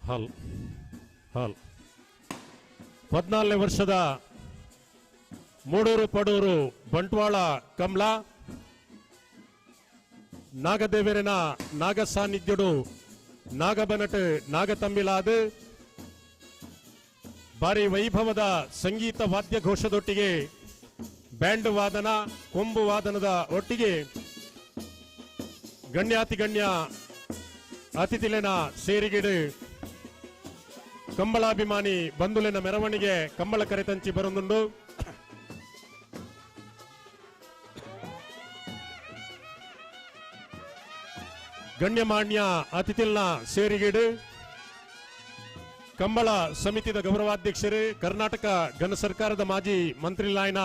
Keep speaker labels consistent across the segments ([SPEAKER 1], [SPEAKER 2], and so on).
[SPEAKER 1] ಹಾಲ್ ಹಾಲ್ 14ನೇ ವರ್ಷದ ಮೂಡೂರು ಪಡೂರು ಬಂಟ್ವಾಳ ಕಮಲ ನಾಗದೇವರಿನ ನಾಗ ಸಾನ್ನಿಧ್ಯಡು ನಾಗಬನಟ್ ನಾಗತಂಬಿಲಾದ ಭಾರಿ ವೈಭವದ ಸಂಗೀತ ವಾದ್ಯ ಘೋಷದೊಟ್ಟಿಗೆ ಬ್ಯಾಂಡ್ ವಾದನ ಕೊಂಬು ವಾದನದ ಒಟ್ಟಿಗೆ ಗಣ್ಯಾತಿಗಣ್ಯ ಅತಿಥಿಲೆನ ಸೇರಿಗಿಡು ಕಂಬಳಾಭಿಮಾನಿ ಬಂಧುಲಿನ ಮೆರವಣಿಗೆ ಕಂಬಳ ಕರೆತಂಚಿ ಬರುಂದುಂಡು ಗಣ್ಯಮಾನ್ಯ ಅತಿಥಿಲ್ನ ಸೇರಿಗಿಡು ಕಂಬಳ ಸಮಿತಿದ ಗೌರವಾಧ್ಯಕ್ಷರು ಕರ್ನಾಟಕ ಘನ ಸರ್ಕಾರದ ಮಾಜಿ ಮಂತ್ರಿಲಾಯನ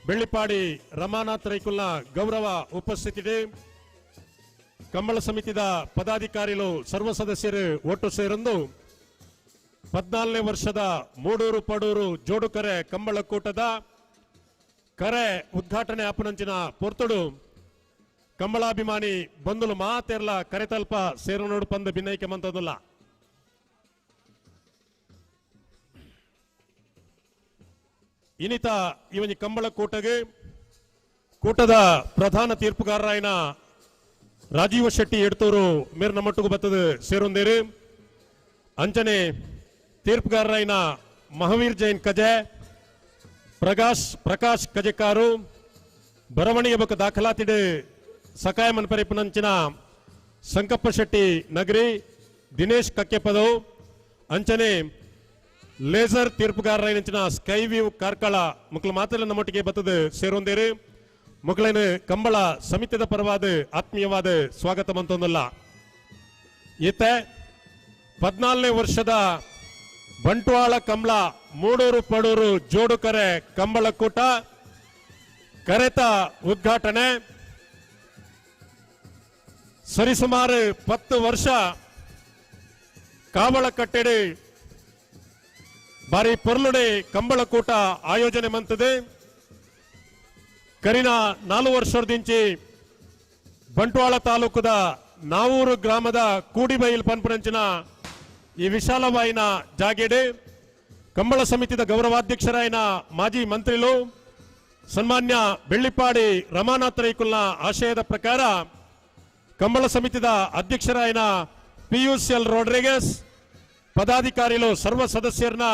[SPEAKER 1] ಬೆಳ್ಳಿಪಾಡಿ ರಮಾನಾಥ್ ರೈಕುಲ್ನ ಗೌರವ ಉಪಸ್ಥಿತಿದೆ ಕಂಬಳ ಸಮಿತಿದ ಪದಾಧಿಕಾರಿಗಳು ಸರ್ವ ಸದಸ್ಯರು ಒಟ್ಟು ಸೇರೊಂದು 14ನೇ ವರ್ಷದ ಮೂಡೂರು ಪಡೂರು ಜೋಡುಕರೆ ಕಂಬಳ ಕೂಟದ ಕರೆ ಉದ್ಘಾಟನೆ ಆಪನಂಚಿನ ಪೊರ್ತುಡು ಕಂಬಳಾಭಿಮಾನಿ ಬಂಧುಲು ಮಾತೆರ್ಲ ಕರೆತಲ್ಪ ಸೇರನೋಡು ಪಂದು ಭಿನ್ನೈಕೆ ಮಂತದುಲ್ಲ ಇನಿತ ಇವನಿ ಕಂಬಳ ಕೂಟಗೆ ಕೂಟದ ಪ್ರಧಾನ ತೀರ್ಪುಗಾರರಾಯನ ರಾಜೀವ ಶೆಟ್ಟಿ ಎಡ್ತೂರು ಮೇರ್ ನಮ್ಮಟ್ಟುಗು ಬತ್ತದು ಸೇರೊಂದೇರು ಅಂಚನೆ ತೀರ್ಪುಗಾರರಾಯನ ಮಹಾವೀರ್ ಜೈನ್ ಕಜೆ ಪ್ರಕಾಶ್ ಕಜೆಕಾರು ಬರವಣಿಗೆ ಬಕ ದಾಖಲಾತಿಡು ಸಕಾಯ ಮನ್ಪರಿಪನಂಚಿನ ಸಂಕಪ್ಪ ಶೆಟ್ಟಿ ನಗರಿ ದಿನೇಶ್ ಕಕ್ಕೆಪದವು ಅಂಚನೆ ಲೇಸರ್ ತೀರ್ಪುಗಾರರಾಯನ ಸ್ಕೈ ವ್ಯೂ ಕಾರ್ಕಳ ಮುಕ್ಲ ಮಾತಲ್ಲ ನಮ್ಮೊಟ್ಟಿಗೆ ಬತ್ತದು ಸೇರೊಂದೇರು ಮುಕ್ಳೇನು ಕಂಬಳ ಸಮಿತಿದ ಪರವಾದ ಆತ್ಮೀಯವಾದ ಸ್ವಾಗತ ಮಂತೊಂದಲ್ಲ ಈತೆ 14ನೇ ವರ್ಷದ ಬಂಟ್ವಾಳ ಕಮಲ ಮೂಡೂರು ಪಡೂರು ಜೋಡುಕರೆ ಕಂಬಳ ಕೂಟ ಕರೆತ ಉದ್ಘಾಟನೆ ಸರಿಸುಮಾರು 10 ವರ್ಷ ಕಾವಳ ಕಟ್ಟೆಡಿ ಬಾರಿ ಪೊರ್ಲುಡೆ ಕಂಬಳ ಕೂಟ ಆಯೋಜನೆ ಮಂತದೆ ಕರಿನ 4 ವರ್ಷದಿಂಚಿ ಬಂಟ್ವಾಳ ತಾಲೂಕದ ನಾವೂರು ಗ್ರಾಮದ ಕೂಡಿಬೈಲ್ ಪನ್ಪುರಂಚಿನ ಈ ವಿಶಾಲವಾಯಿನ ಜಾಗೆಡೆ ಕಂಬಳ ಸಮಿತಿದ ಗೌರವಾಧ್ಯಕ್ಷರಾಯನ ಮಾಜಿ ಮಂತ್ರಿಗಳು ಸನ್ಮಾನ್ಯ ಬೆಳ್ಳಿಪಾಡಿ ರಮಾನಾಥ್ ರೈಕುಲ್ನ ಆಶಯದ ಪ್ರಕಾರ ಕಂಬಳ ಸಮಿತಿದ ಅಧ್ಯಕ್ಷರಾಯನ ಪಿಯುಸಿಎಲ್ ರೋಡ್ರಿಗಸ್ ಪದಾಧಿಕಾರಿಗಳು ಸರ್ವ ಸದಸ್ಯರನ್ನ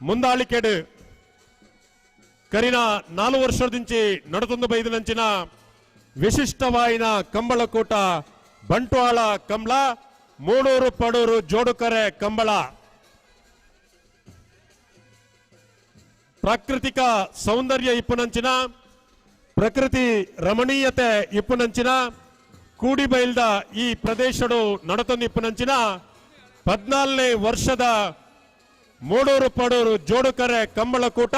[SPEAKER 1] ಮುಂದಾಳಿಕೆಡು ಕರಿನ 4 ವರ್ಷದಿಂಚಿ ನಡತೊಂದು ಬೈದಿನಂಚಿನ ವಿಶಿಷ್ಟವಾಯಿನ ಕಂಬಳ ಕೂಟ ಬಂಟ್ವಾಳ ಕಂಬಳ ಮೂಡೂರು ಪಡೂರು ಜೋಡುಕರೆ ಕಂಬಳ ಪ್ರಾಕೃತಿಕ ಸೌಂದರ್ಯ ಇಪ್ಪುನಂಚಿನ ಪ್ರಕೃತಿ ರಮಣೀಯತೆ ಇಪ್ಪುನಂಚಿನ ಕೂಡಿಬೈಲ್ದ ಈ ಪ್ರದೇಶಡು ನಡತೊಂದು ಇಪ್ಪುನಂಚಿನ 14ನೇ ವರ್ಷದ ಮೂಡೂರು ಪಡೂರು ಜೋಡುಕರೆ ಕಂಬಳ ಕೂಟ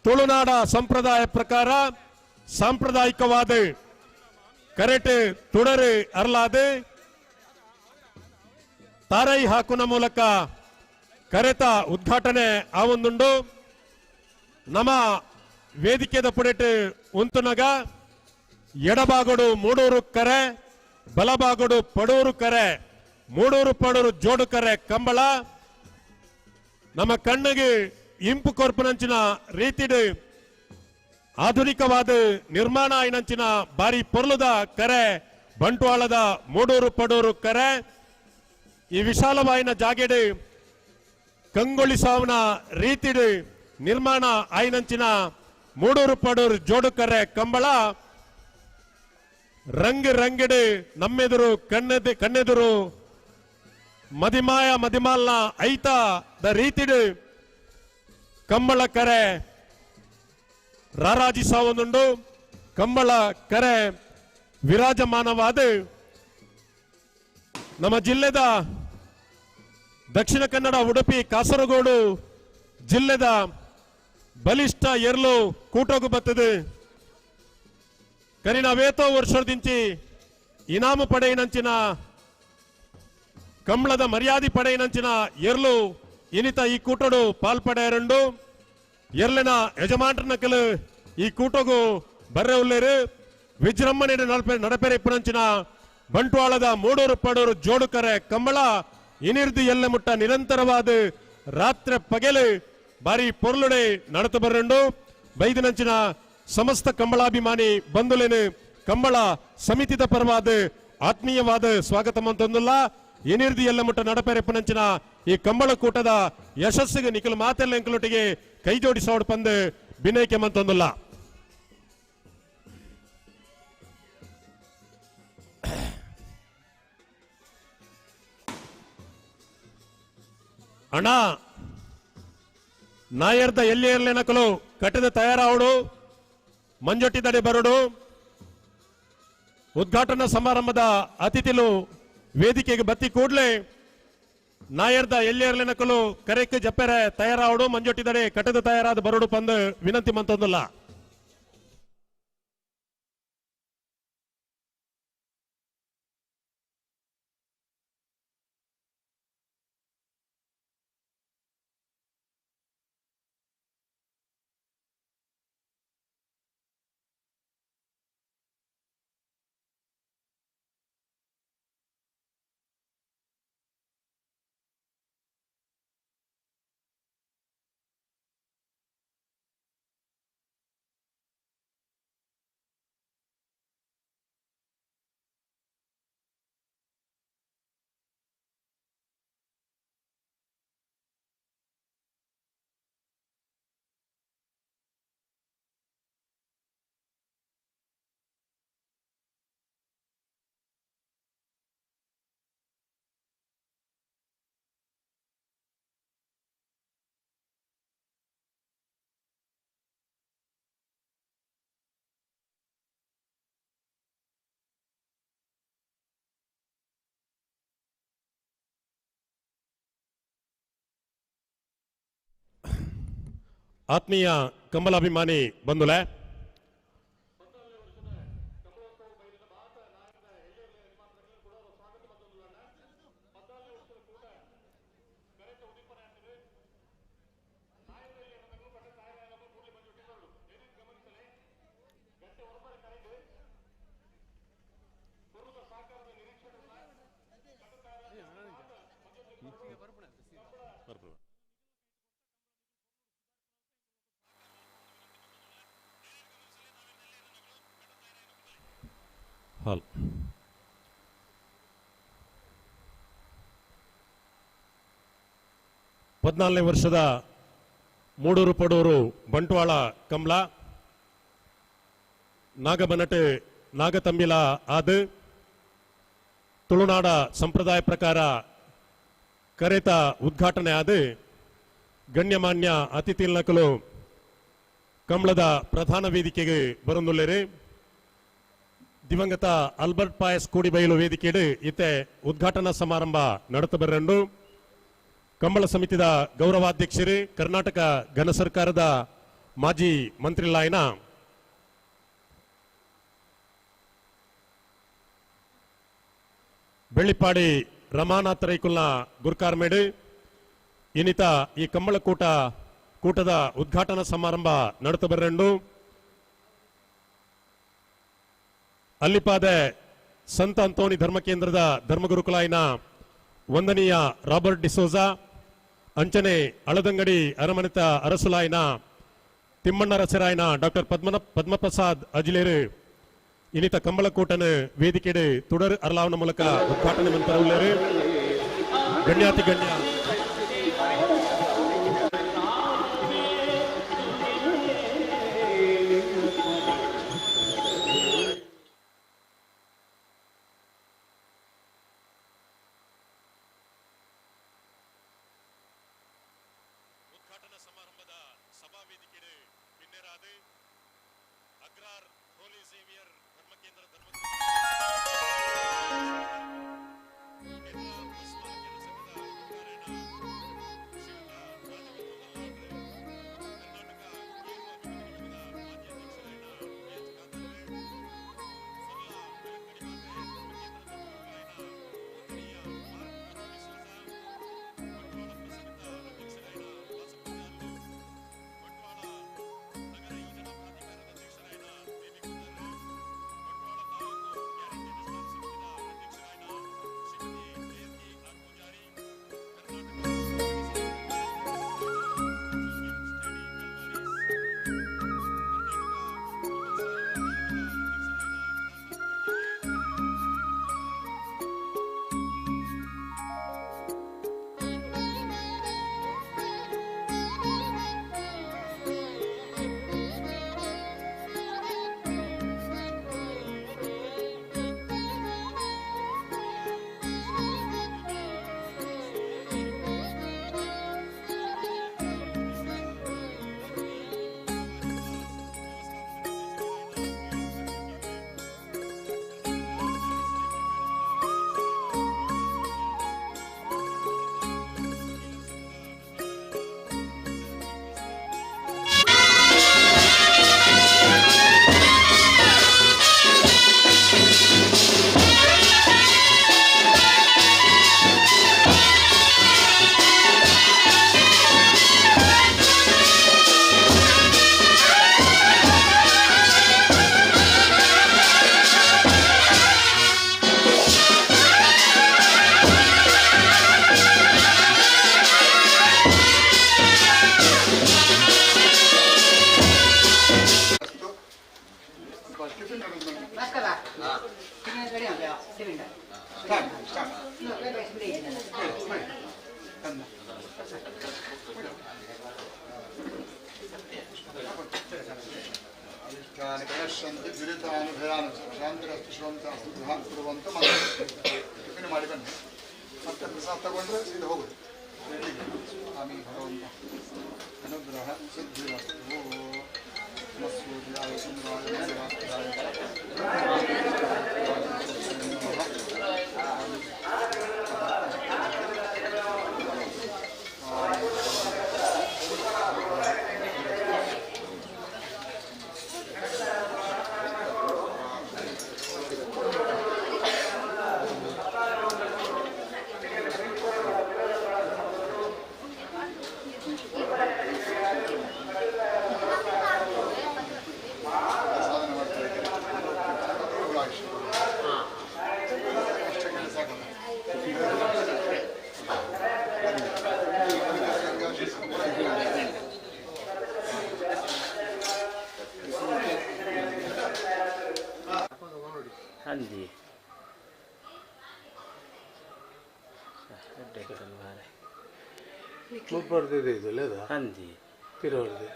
[SPEAKER 1] ತುಳುನಾಡ ಸಂಪ್ರದಾಯ ಪ್ರಕಾರ ಸಾಂಪ್ರದಾಯಿಕವಾದ ಕರೆಟ್ ತುಡರು ಅರ್ಲಾದ ತಾರೈ ಹಾಕುನ ಮೂಲಕ ಕರೆತ ಉದ್ಘಾಟನೆ ಆವೊಂದುಂಡು ನಮ್ಮ ವೇದಿಕೆದ ಪುಡೆಟ್ ಉಂತುನಗ ಎಡಬಾಗಡು ಮೂಡೂರು ಕರೆ ಬಲಬಾಗಡು ಪಡೂರು ಕರೆ ಮೂಡೂರು ಪಡೂರು ಜೋಡು ಕರೆ ಕಂಬಳ ನಮ್ಮ ಕಣ್ಣಿಗೆ ಇಂಪು ಕೊರ್ಪುನಂಚಿನ ರೀತಿಡು ಆಧುನಿಕವಾದ ನಿರ್ಮಾಣ ಆಯ್ನಂಚಿನ ಬಾರಿ ಪೊರ್ಲುದ ಕರೆ ಬಂಟ್ವಾಳದ ಮೂಡೂರು ಪಡೂರು ಕರೆ ಈ ವಿಶಾಲವಾಯಿನ ಜಾಗೆಡು ಕಂಗೊಳಿಸಾವನ ರೀತಿಡು ನಿರ್ಮಾಣ ಆಯ್ನಂಚಿನ ಮೂಡೂರು ಪಡೂರು ಜೋಡು ಕರೆ ಕಂಬಳ ರಂಗ್ ರಂಗಿಡು ನಮ್ಮೆದುರು ಕಣ್ಣೆದುರು ಮದಿಮಾಲ್ನ ಐತದ ರೀತಿಡು ಕಂಬಳ ಕರೆ ರಾರಾಜಿಸಾವೊಂದುಂಡು ಕಂಬಳ ಕರೆ ವಿರಾಜಮಾನವಾದ ನಮ್ಮ ಜಿಲ್ಲೆದ ದಕ್ಷಿಣ ಕನ್ನಡ ಉಡುಪಿ ಕಾಸರಗೋಡು ಜಿಲ್ಲೆದ ಬಲಿಷ್ಠ ಎರ್ಲು ಕೂಟೋಗು ಬತ್ತದು ಕರಿನ ವೇತೋ ವರ್ಷದಿಂಚಿ ಇನಾಮು ಪಡೆಯಿನಂಚಿನ ಕಂಬಳದ ಮರ್ಯಾದೆ ಪಡೆಯಿನಂಚಿನ ಎರ್ಲು ಇನಿತ ಈ ಕೂಟೋಡು ಪಾಲ್ಪಡೆಯರುಂಡು ಎರ್ಲಿನ ಯಜಮಾನಕಲು ಈ ಕೂಟೋಗು ಬರ್ರೆ ಉಲ್ಲೇರು ವಿಜೃಂಭಣೆ ನಡಪೆರೆ ಪುರಂಚಿನ ಬಂಟ್ವಾಳದ ಮೂಡೂರು ಪಡೂರು ಜೋಡುಕರೆ ಕಂಬಳ ಇನಿರ್ದು ಎಲ್ಲ ಮುಟ್ಟ ನಿರಂತರವಾದ ರಾತ್ರಿ ಪಗೆಲು ಬಾರಿ ಪೊರ್ಲುಡೆ ನಡತು ಬರ್ರಂಡು ಬೈದಿನಂಚಿನ ಸಮಸ್ತ ಕಂಬಳಾಭಿಮಾನಿ ಬಂಧುಲೇನು ಕಂಬಳ ಸಮಿತಿದ ಪರವಾದ ಆತ್ಮೀಯವಾದ ಸ್ವಾಗತ ಮಂತೊಂದುಲ್ಲ ಏನಿರ್ದಿ ಎಲ್ಲ ಮುಟ್ಟ ನಡಪೆರೆಪ್ಪನಂಚಿನ ಈ ಕಂಬಳ ಕೂಟದ ಯಶಸ್ಸಿಗೆ ನಿಖಲು ಮಾತೆಲ್ಲ ಎಂಕಲೊಟ್ಟಿಗೆ ಕೈ ಜೋಡಿಸೋಡ್ ಪಂದು ಬಿನಯಕ್ಕೆ ಮಂತೊಂದುಲ್ಲ. ಅಣ್ಣ ನಾಯರ್ದ ಎಲ್ಲಿ ಇರ್ಲೇನಕಲು ಕಟ್ಟದ ತಯಾರಾವಡು ಮಂಜೊಟ್ಟಿದಡೆ ಬರಡು ಉದ್ಘಾಟನಾ ಸಮಾರಂಭದ ಅತಿಥಿಲು ವೇದಿಕೆಗೆ ಬತ್ತಿ ಕೂಡ್ಲೆ ನಾಯರ್ದ ಎಲ್ಲಿ ಇರ್ಲೇನಕಲು ಕರೆಕ್ಕೆ ಜಪ್ಪೆರೆ ತಯಾರಾವಡು ಮಂಜೊಟ್ಟಿದಡೆ ಕಟ್ಟದ ತಯಾರಾದ ಬರಡು ಪಂದು ವಿನಂತಿ ಮಂತೊಂದುಲ್ಲ. ಆತ್ಮೀಯ ಕಂಬಲಾಭಿಮಾನಿ ಬಂಧುಲೆ, ಹಾಲ್ 14ನೇ ವರ್ಷದ ಮೂಡೂರು ಪಡೂರು ಬಂಟ್ವಾಳ ಕಂಬಳ ನಾಗಬನಟೆ ನಾಗತಂಬಿಲ ಆದ ತುಳುನಾಡ ಸಂಪ್ರದಾಯ ಪ್ರಕಾರ ಕರೆತ ಉದ್ಘಾಟನೆ ಆದ ಗಣ್ಯಮಾನ್ಯ ಅತಿಥಿಲಕಲು ಕಂಬಳದ ಪ್ರಧಾನ ವೇದಿಕೆಗೆ ಬರುವುದಿಲ್ಲರೆ ದಿವಂಗತ ಆಲ್ಬರ್ಟ್ ಪಾಯಸ್ ಕೂಡಿಬೈಲು ವೇದಿಕೆಡು ಇತ್ತೆ ಉದ್ಘಾಟನಾ ಸಮಾರಂಭ ನಡೆತು ಬರಂಡು ಕಂಬಳ ಸಮಿತಿದ ಗೌರವಾಧ್ಯಕ್ಷರು ಕರ್ನಾಟಕ ಘನ ಸರ್ಕಾರದ ಮಾಜಿ ಮಂತ್ರಿಲಾಯನ ಬೆಳ್ಳಿಪಾಡಿ ರಮಾನಾಥ ರೈಕುಲ್ನ ಗುರ್ಕಾರ್ಮೇಡು ಇನ್ನಿತ ಈ ಕಂಬಳ ಕೂಟದ ಉದ್ಘಾಟನಾ ಸಮಾರಂಭ ನಡೆತು ಬರಂಡು ಅಲ್ಲಿಪಾದೆ ಸಂತ ಅಂತೋನಿ ಧರ್ಮ ಕೇಂದ್ರದ ಧರ್ಮಗುರುಕುಲಾಯಿನ ವಂದನೀಯ ರಾಬರ್ಟ್ ಡಿಸೋಜಾ ಅಂಚನೆ ಅಳದಂಗಡಿ ಅರಮನೆತ ಅರಸುಲಾಯಿನ ತಿಮ್ಮಣ್ಣ ರಸರಾಯನ ಡಾಕ್ಟರ್ ಪದ್ಮಪ್ರಸಾದ್ ಅಜಿಲೇರು ಇನ್ನಿತ ಕಂಬಳಕೂಟನ ವೇದಿಕೆಡೆ ತುಡರ್ ಅರ್ಲಾವನ ಮೂಲಕ ಉದ್ಘಾಟನೆ ಮಂತರವುಳ್ಳರು ಗಣ್ಯಾತಿ ಗಣ್ಯ ಸಮಾರಂಭದ ಸಭಾ ವೇದಿಕೆಡೆ ಪಿನ್ನೆರಾದ ಅಗ್ರಾರ್ ಹೋಲಿ ಸೇವಿಯರ್ ಧರ್ಮ ಕೇಂದ್ರ
[SPEAKER 2] ವಿನಶ್ಯಂತಿ ದುರಿತಾನುಭಯಾನು ಶಾಂತಿರಸ್ತು ಶಿವಂತಾಸ್ತು ಗೃಹ ಕುರುವಂತ ಟಿಫಿನ್ ಮಾಡಿ ಬನ್ನಿ ಮತ್ತೆ ಪ್ರಸಾದ ತಗೊಂಡ್ರೆ ಸೀದಾ ಹೋಗುದು ಸ್ವಾಮಿ ಭಗವಂತ ಅನುಗ್ರಹ ಸಿದ್ಧಿರಸ್ತು ಮತ್ಸೂರ್ಯಾಯ
[SPEAKER 3] हाँ जी
[SPEAKER 4] ముప్పడిది ఇది లేదా
[SPEAKER 3] हाँ जी
[SPEAKER 4] పిరవడిది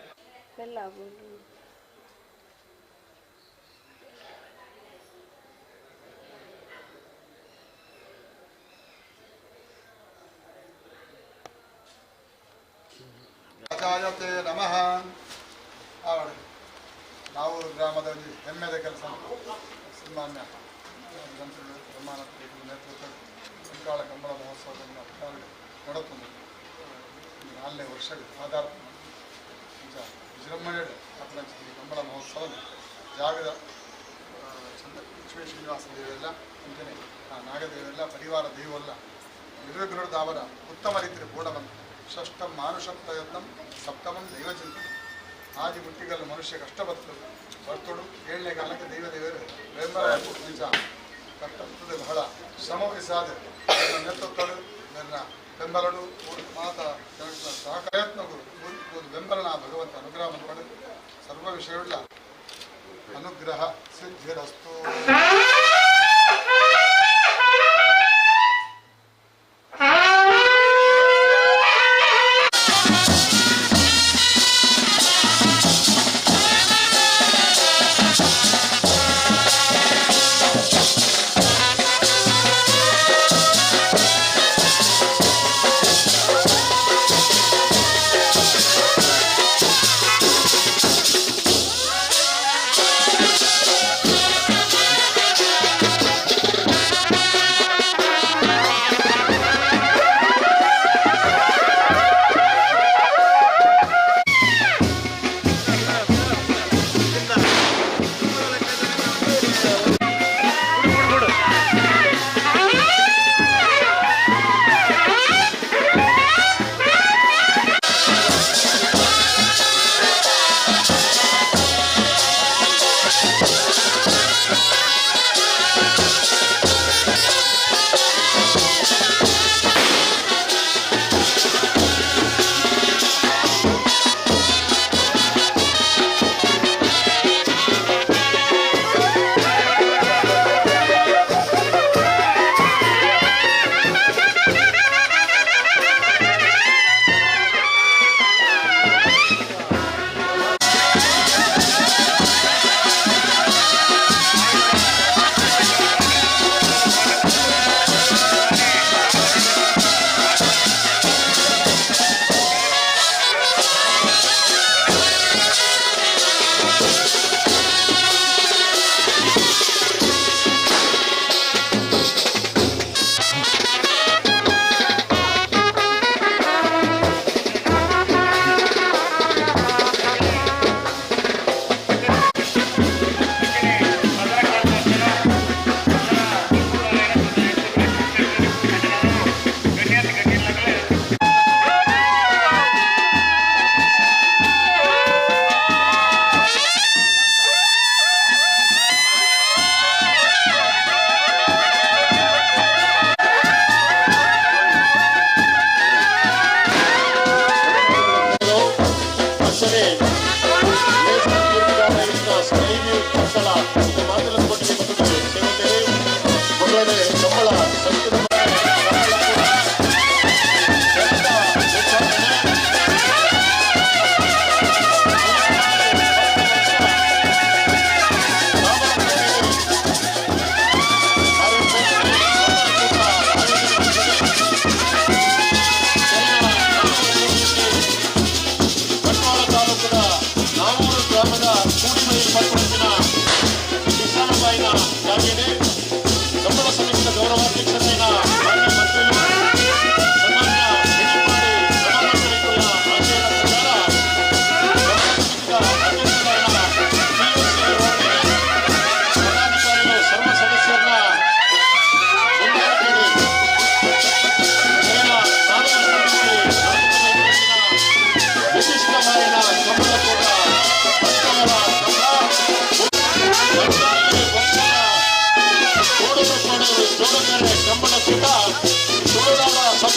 [SPEAKER 2] ರಾಜಾಯತೆ ನಮಃ ಆವಡೆ ನಾವು ಗ್ರಾಮದ ಒಂದು ಹೆಮ್ಮೆದ ಕೆಲಸ ಸನ್ಮಾನ್ಯ ಪ್ರಮಾಣ ನೇತೃತ್ವ ಕಂಕಾಳ ಕಂಬಳ ಮಹೋತ್ಸವವನ್ನು ನಡೆಯುತ್ತದೆ 4ನೇ ವರ್ಷದ ಆಧಾರ ವಿಜೃಂಭಣೆ ಈ ಕಂಬಳ ಮಹೋತ್ಸವ ಜಾಗದ ಲಕ್ಷ್ಮೀ ಶ್ರೀನಿವಾಸ ದೇವೆಲ್ಲ ಅಂಜನೆ ನಾಗದೇವೆಲ್ಲ ಪರಿವಾರ ದೇವಲ್ಲ ನಿರ್ವಿಘ್ನದ ಅವರ ಉತ್ತಮ ರೀತಿಯ ಪೂರ್ಣವಂತ ಷಷ್ಠಂ ಮಾನುಷ ಪ್ರಯತ್ನ ಸಪ್ತಮಂ ದೈವಚಿಂತನೆ ಆದಿ ಮುಟ್ಟಿಗಲ್ಲು ಮನುಷ್ಯ ಕಷ್ಟ ಬರ್ತೋಡು 7ನೇ ಕಾಲಕ್ಕೆ ದೇವರು ಬೆಂಬಲ ನಿಜ ಕರ್ತವ್ಯದ ಬಹಳ ಶ್ರಮ ವಿಸಾದ ನೇತೃತ್ವಗಳು ನನ್ನ ಬೆಂಬಲಡು ಮಾತ ಸಹಕಾರತ್ನಗಳು ಬೆಂಬಲನ ಭಗವಂತ ಅನುಗ್ರಹ ಮಾಡಿಕೊಂಡು ಸರ್ವ ವಿಷಯವುಳ್ಳ ಅನುಗ್ರಹ ಸಿದ್ಧಿರಸ್ತು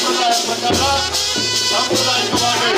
[SPEAKER 3] ಸಂಪ್ರದಾಯ ಪ್ರಕಾರ ಸಾಂಪ್ರದಾಯಿಕವಾಗಿ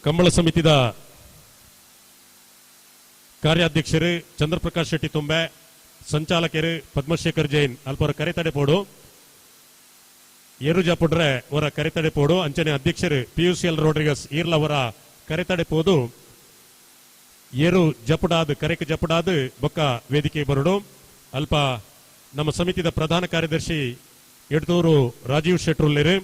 [SPEAKER 1] ಕಂಬಳ ಸಮಿತಿದ ಕಾರ್ಯಾಧ್ಯಕ್ಷರು ಚಂದ್ರಪ್ರಕಾಶ್ ಶೆಟ್ಟಿ ತುಂಬೆ, ಸಂಚಾಲಕರು ಪದ್ಮಶೇಖರ್ ಜೈನ್ ಅಲ್ಪರ ಕರೆತಡೆ ಪೋಡು, ಏರು ಜಾಪುಡ್ರೆ ಅವರ ಕರೆತಡೆ ಪೋಡು, ಅಂಚನೆ ಅಧ್ಯಕ್ಷರು PUCL ರೋಡ್ರಿಗಸ್ ಈರ್ಲ ಅವರ ಕರೆತಡೆ ಪೋದು ಏರು ಜಪುಡಾದ್ ಕರೆಕ್ ಜಪುಡಾದ್ ಬೊಕ್ಕ ವೇದಿಕೆ ಬರಡು. ಅಲ್ಪ ನಮ್ಮ ಸಮಿತಿದ ಪ್ರಧಾನ ಕಾರ್ಯದರ್ಶಿ ಎಡ್ತೂರು ರಾಜೀವ್ ಶೆಟ್ರುಲ್ಲೇರು,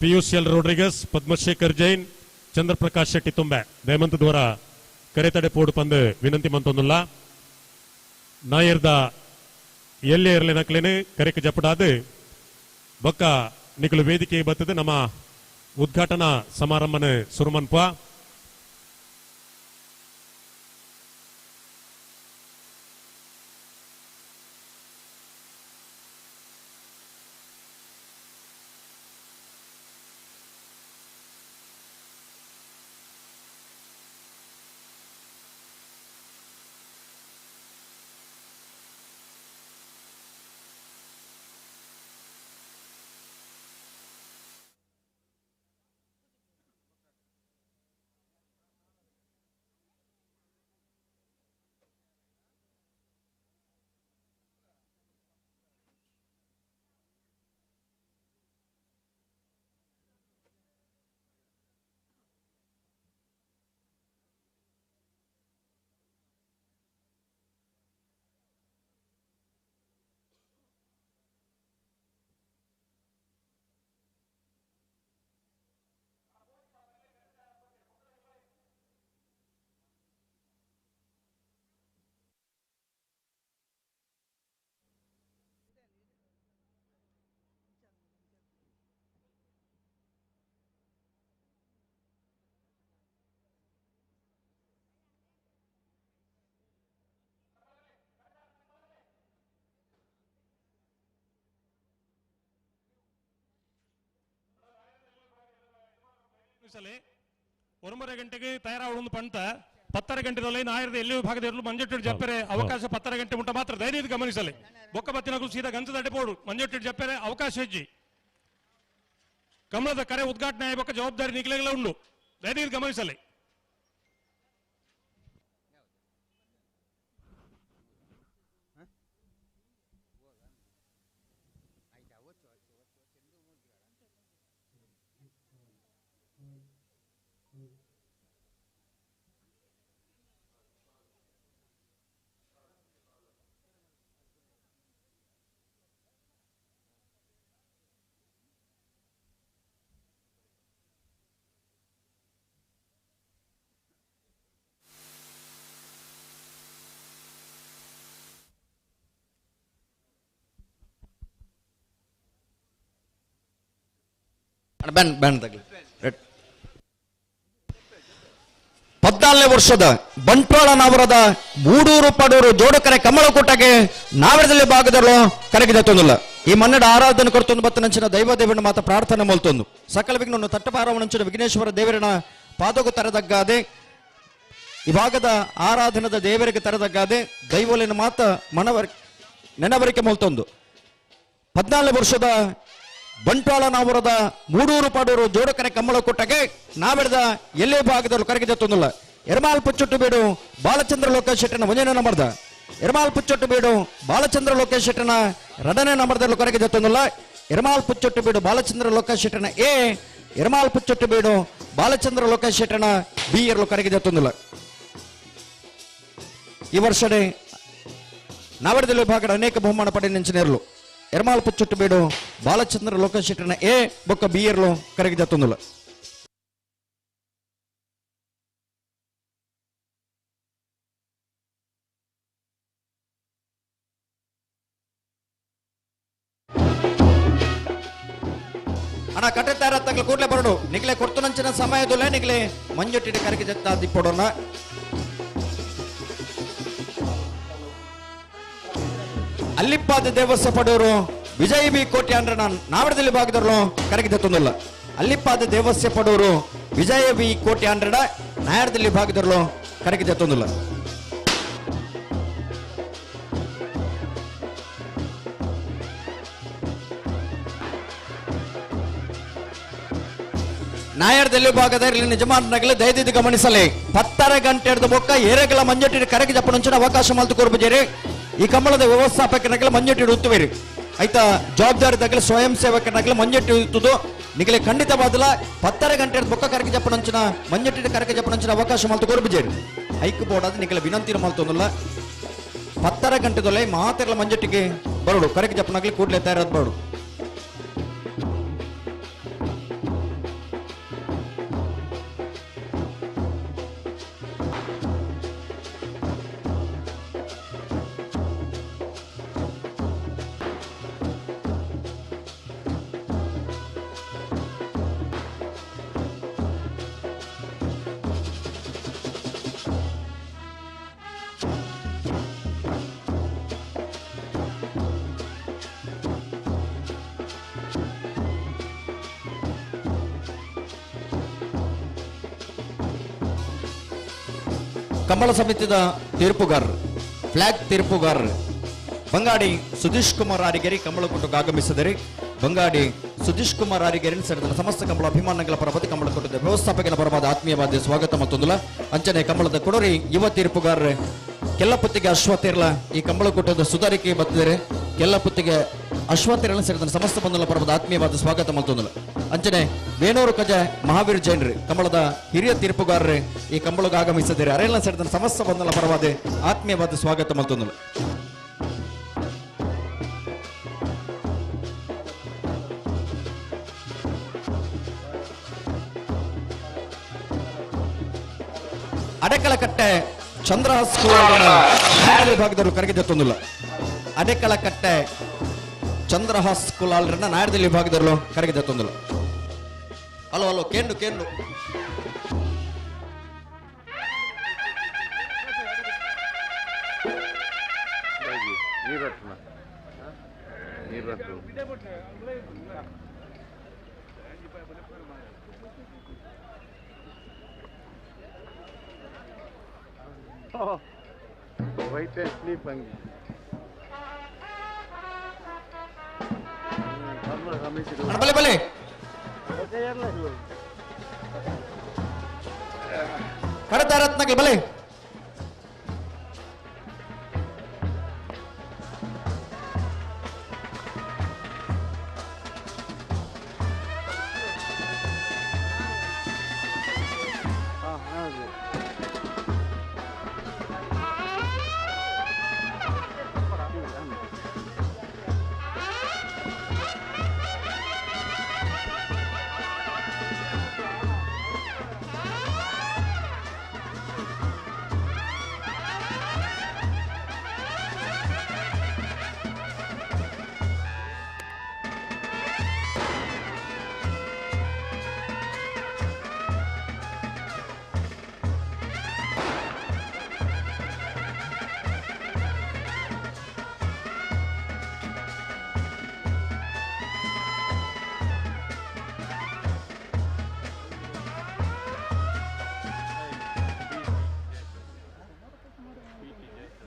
[SPEAKER 1] PUCL ರೋಡ್ರಿಗಸ್, ಪದ್ಮಶೇಖರ್ ಜೈನ್, ಚಂದ್ರಪ್ರಕಾಶ್ ಶೆಟ್ಟಿ ತುಂಬೆ ದಯಮಂತ ದ್ವಾರ ಕರೆತಡೆ ಪೋಡು ಪಂದು ವಿನಂತಿ ಮಂತೊಂದುಲ್ಲ. ನಾಯರ್ದ ಎಲ್ಲೇ ಇರಲಿ ನಕ್ಲೇನು ಕರೆಕ್ ಜಪಡಾದು ಬೊಕ್ಕ ನಿಕಲು ವೇದಿಕೆ ಬರ್ತದೆ ನಮ್ಮ ಉದ್ಘಾಟನಾ ಸಮಾರಂಭನ ಸುರುಮನ್ಪ.
[SPEAKER 3] ಗಮನಿಸಲಿ 1:30 ಗಂಟೆಗೆ ತಯಾರಾವೊಂದು ಪಂತ 10:30 ಗಂಟೆದಲ್ಲಿ ನಾಯರದ ಎಲ್ಲಿ ಭಾಗದಲ್ಲಿ ಮಂಜೊಟ್ಟಿಟ್ಟು ಜಪ್ಪರೆ ಅವಕಾಶ 10:30 ಗಂಟೆ ಮುಟ್ಟ ಮಾತ್ರ ಧೈರ್ಯದ ಗಮನಿಸಲಿ ಬೊಕ್ಕ ಬತ್ತಿನಗಳು ಸೀದಾ ಗಂಚದ ಅಡ್ಡಿಪೋಡು ಮಂಜೊಟ್ಟಿಟ್ಟು ಜಪ್ಪರೆ ಅವಕಾಶ ಹೆಜ್ಜಿ ಕಮಲದ ಕರೆ ಉದ್ಘಾಟನೆ ಆಗಬೇಕು ಜವಾಬ್ದಾರಿ ನಿಖಲೆಲ್ಲ ಉಂಡು ಧೈರ್ಯದ ಗಮನಿಸಲಿ
[SPEAKER 5] ಬ್ಯಾನ್ ತಗಲಿ 14ನೇ ವರ್ಷದ ಬಂಟ್ವಾಳ ನಗರದ ಮೂಡೂರು ಪಡೂರು ಜೋಡಕರೆ ಕಮಲಕೂಟಗೆ ನಾವೆರದಲ್ಲಿ ಭಾಗದಲ್ಲೂ ಕರಗಿದ ತೊಂದಿಲ್ಲ ಈ ಮನ್ನಡ ಆರಾಧನೆ ಕೊಡ್ತೊಂದು ಬತ್ತನಂಚಿನ ದೈವದೇವನ ಮಾತ ಪ್ರಾರ್ಥನೆ ಮೊಲ್ತೊಂದು ಸಕಲ ವಿಘ್ನವನ್ನು ತಟ್ಟಪಾರವನಂಚಿನ ವಿಘ್ನೇಶ್ವರ ದೇವರನ ಪಾದకు ತರದಗ್ಗಾದೆ ಈ ಭಾಗದ ಆರಾಧನದ ದೇವರಿಗೆ ತರದಗ್ಗಾದೆ ದೈವಲಿನ ಮಾತ ನೆನವರಿಕೆ ಮೊಲ್ತೊಂದು 14ನೇ ವರ್ಷದ ಬಂಟ್ವಾಳ ನಾವರದ ಮೂಡೂರು ಪಾಡೂರು ಜೋಡಕರೆ ಕಮ್ಮಳಕೂಟಗೆ ನಾವೆಡ್ದ ಎಲ್ಲೇ ಭಾಗದಲ್ಲೂ ಕರಗಿದ ತೊಂದಿಲ್ಲ ಎರ್ಮಾಲ್ ಪುಚ್ಚೊಟ್ಟು ಬೀಡು ಬಾಲಚಂದ್ರ ಲೋಕೇಶ್ ಶೆಟ್ಟನ ಒಂದನೇ ನಂಬರ್ದ ಎರ್ಮಾಲ್ ಪುಚ್ಚೊಟ್ಟು ಬೀಡು ಬಾಲಚಂದ್ರ ಲೋಕೇಶ್ ಶೆಟ್ಟನ 2ನೇ ನಂಬರ್ದಲ್ಲೂ ಕರಗಿದ ತೊಂದಿಲ್ಲ ಎರ್ಮಾಲ್ ಪುಚ್ಚೊಟ್ಟು ಬೀಡು ಬಾಲಚಂದ್ರ ಲೋಕೇಶ್ ಶೆಟ್ಟನ ಎ ಎರ್ಮಾಲ್ ಪುಚ್ಚೊಟ್ಟು ಬೀಡು ಬಾಲಚಂದ್ರ ಲೋಕೇಶ್ ಶೆಟ್ಟನ ಬಿ ಎರಲು ಕರಗಿದ ತೊಂದಿಲ್ಲ ಈ ವರ್ಷಡೆ ನಾವೆಡದಲ್ಲಿ ಭಾಗದ ಅನೇಕ ಬಹುಮಾನ ಪಡೆ ನೆಂಚಿನೇರ್ಲು ಎರ್ಮಾಲ್ ಪುಚ್ಚೊಟ್ಟು ಬೀಡು ಬಾಲಚಂದ್ರ ಲೋಕೇಶ್ ಶೆಟ್ಟನ ಎ ಬೊಕ್ಕ ಬಿ ಎರಲು ಕರಗಿದ ತೊಂದಿಲ್ಲ ಅಣ್ಣ ಕಟ್ಟೆತ್ತಾರ ತಗ್ಲು ಕೂಡ್ಲೆ ಬರಡು ನಿಗ್ಲೆ ಕೊಡ್ತುನಂಚಿನ ಸಮಯದಲ್ಲೇ ನಿಗ್ಲೆ ಮಂಜೊಟ್ಟಿಟ್ಟು ಕರಗಿದ ದಿಪ್ಪೋಡೋಣ ಅಲ್ಲಿಪ್ಪಾದ ದೇವಸ್ವ ಪಡೋರು ವಿಜಯ ಬಿ ಕೋಟೆ ಅಂದ್ರೆ ನಾನು ನಾವಡದಲ್ಲಿ ಭಾಗದಲ್ಲೂ ಕರಗಿದ ತೊಂದಿಲ್ಲ ಅಲ್ಲಿಪ್ಪಾದ ದೇವಸ್ವ ಪಡೋರು ವಿಜಯ ಬಿ ಕೋಟೆ ಅಂಡ್ರಡ ನಾಯರದಲ್ಲಿ ಭಾಗದಲ್ಲೂ ಕರಗಿದ ತೊಂದಿಲ್ಲ ನಾಯರದಲ್ಲಿ ಭಾಗದಲ್ಲಿ ನಿಜಮಾನಗಲಿ ದಯದಿದ್ದು ಗಮನಿಸಲಿ 10:30 ಗಂಟೆ ಬೊಕ್ಕ ಏರೆಗಳ ಮಂಜೊಟ್ಟಿನ ಕರಗಿ ಜಪ್ಪನಂಚಿನ ಅವಕಾಶ ಮಲ್ತು ಕೊರ್ಬಜೇರಿ ಈ ಕಮಲದ ವ್ಯವಸ್ಥಾಪಕನಾಗಲಿ ಮಂಜೊಟ್ಟಿಡು ಉತ್ತುವೇರಿ ಆಯ್ತಾ ಜವಾಬ್ದಾರಿದಾಗಲಿ ಸ್ವಯಂ ಸೇವಕನಾಗಲಿ ಮಂಜೊಟ್ಟಿ ಇರ್ತುದು ನಿಗಲೆ ಖಂಡಿತವಾದಲ್ಲ 10:30 ಗಂಟೆ ಬೊಕ್ಕ ಕರಗಿ ಜಪ್ಪನಂಚಿನ ಮಂಜೊಟ್ಟಿನ ಕರಗಿ ಜಪ್ಪನಂಚಿನ ಅವಕಾಶ ಮಲ್ತು ಕೊರ್ಬಜೇರಿ ಐಕ್ ಬೋರ್ಡ್ ನಿಗಲೆ ವಿನಂತಿನ ಮಲ್ತೊಂದಲ್ಲ 10:30 ಗಂಟೆದಲ್ಲೇ ಮಾತೆಲ್ಲ ಮಂಜೊಟ್ಟಿಗೆ ಬರೋಡು ಕರಗಿ ಜಪ್ಪನಾಗ್ಲಿ ಕೂಡ್ಲೆ ತಯಾರಾದ ಬರೋಡು ಕಂಬಳ ಸಮಿತಿದ ತೀರ್ಪುಗಾರರು ಫ್ಲಾಗ್ ತೀರ್ಪುಗಾರರು ಬಂಗಾಡಿ ಸುದೀಶ್ ಕುಮಾರ್ ಆರಿಗೆರಿ ಕಂಬಳಕೊಟ್ಟಕ್ಕೆ ಆಗಮಿಸಿದರೆ ಬಂಗಾಡಿ ಸುದೀಶ್ ಕುಮಾರ್ ಆರಿಗೆರಿ ಸೇರಿದ ಸಮಸ್ತ ಕಂಬಳ ಅಭಿಮಾನಗಳ ಪರವಾದ ಕಂಬಳಕೊಟ್ಟದ ವ್ಯವಸ್ಥಾಪಕನ ಪರವಾದ ಆತ್ಮೀಯವಾದ ಸ್ವಾಗತ ಮತ್ತೊಂದಲ್ಲ ಅಂಚನೆ ಕಂಬಳದ ಕೊಡೋರಿ ಯುವ ತೀರ್ಪುಗಾರರು ಕೆಲ್ಲಪುತ್ತಿಗೆ ಅಶ್ವತೀರ್ಲ ಈ ಕಂಬಳಕೊಟ್ಟದ ಸುಧಾರಿಕೆ ಬತ್ತಿದರೆ ಕೆಲ್ಲಪುತ್ತಿಗೆ ಅಶ್ವತೀರ್ಲ ಸೇರಿದ ಸಮಸ್ತ ಬಂಧುಗಳ ಪರವಾದ ಆತ್ಮೀಯವಾದ ಸ್ವಾಗತ ಮತ್ತೊಂದಲ್ಲ ಅಂಚನೆ ವೇಣೂರು ಕಜ ಮಹಾವೀರ್ ಜೈನ್ರಿ ಕಂಬಳದ ಹಿರಿಯ ತೀರ್ಪುಗಾರರು ಈ ಕಂಬಳಕ್ಕೆ ಆಗಮಿಸಿದ್ದಾರೆ ಅರೆಲ್ಲ ಸೇರಿದ ಸಮಸ್ತ ಬಂಧುಗಳ ಪರವಾದ ಆತ್ಮೀಯವಾದ ಸ್ವಾಗತ ಮತ್ತೊಂದಲ್ಲ ಅಡೆಕಳಕಟ್ಟೆ ಚಂದ್ರಹಾಸ್ ವಿಭಾಗದಲ್ಲೂ ಕರಗಿದ ತೊಂದಿಲ್ಲ ಅಡೆಕಳಕಟ್ಟೆ ಚಂದ್ರಹಾಸ್ ಕುಲಾಲ್ರನ್ನ ನಾಯರದಲ್ಲಿ ವಿಭಾಗದಲ್ಲೂ ಕರಗಿದ ತೊಂದಿಲ್ಲ ಹಲೋ ಹಲೋ ಕೇಂಡು ಕೇಂಡು
[SPEAKER 4] Wait and sleep and
[SPEAKER 5] ಅಣ್ಣ ಬಲೆ ಬಲೆ ಕಡತಾರತ್ನಾಗೆ ಬಲೆ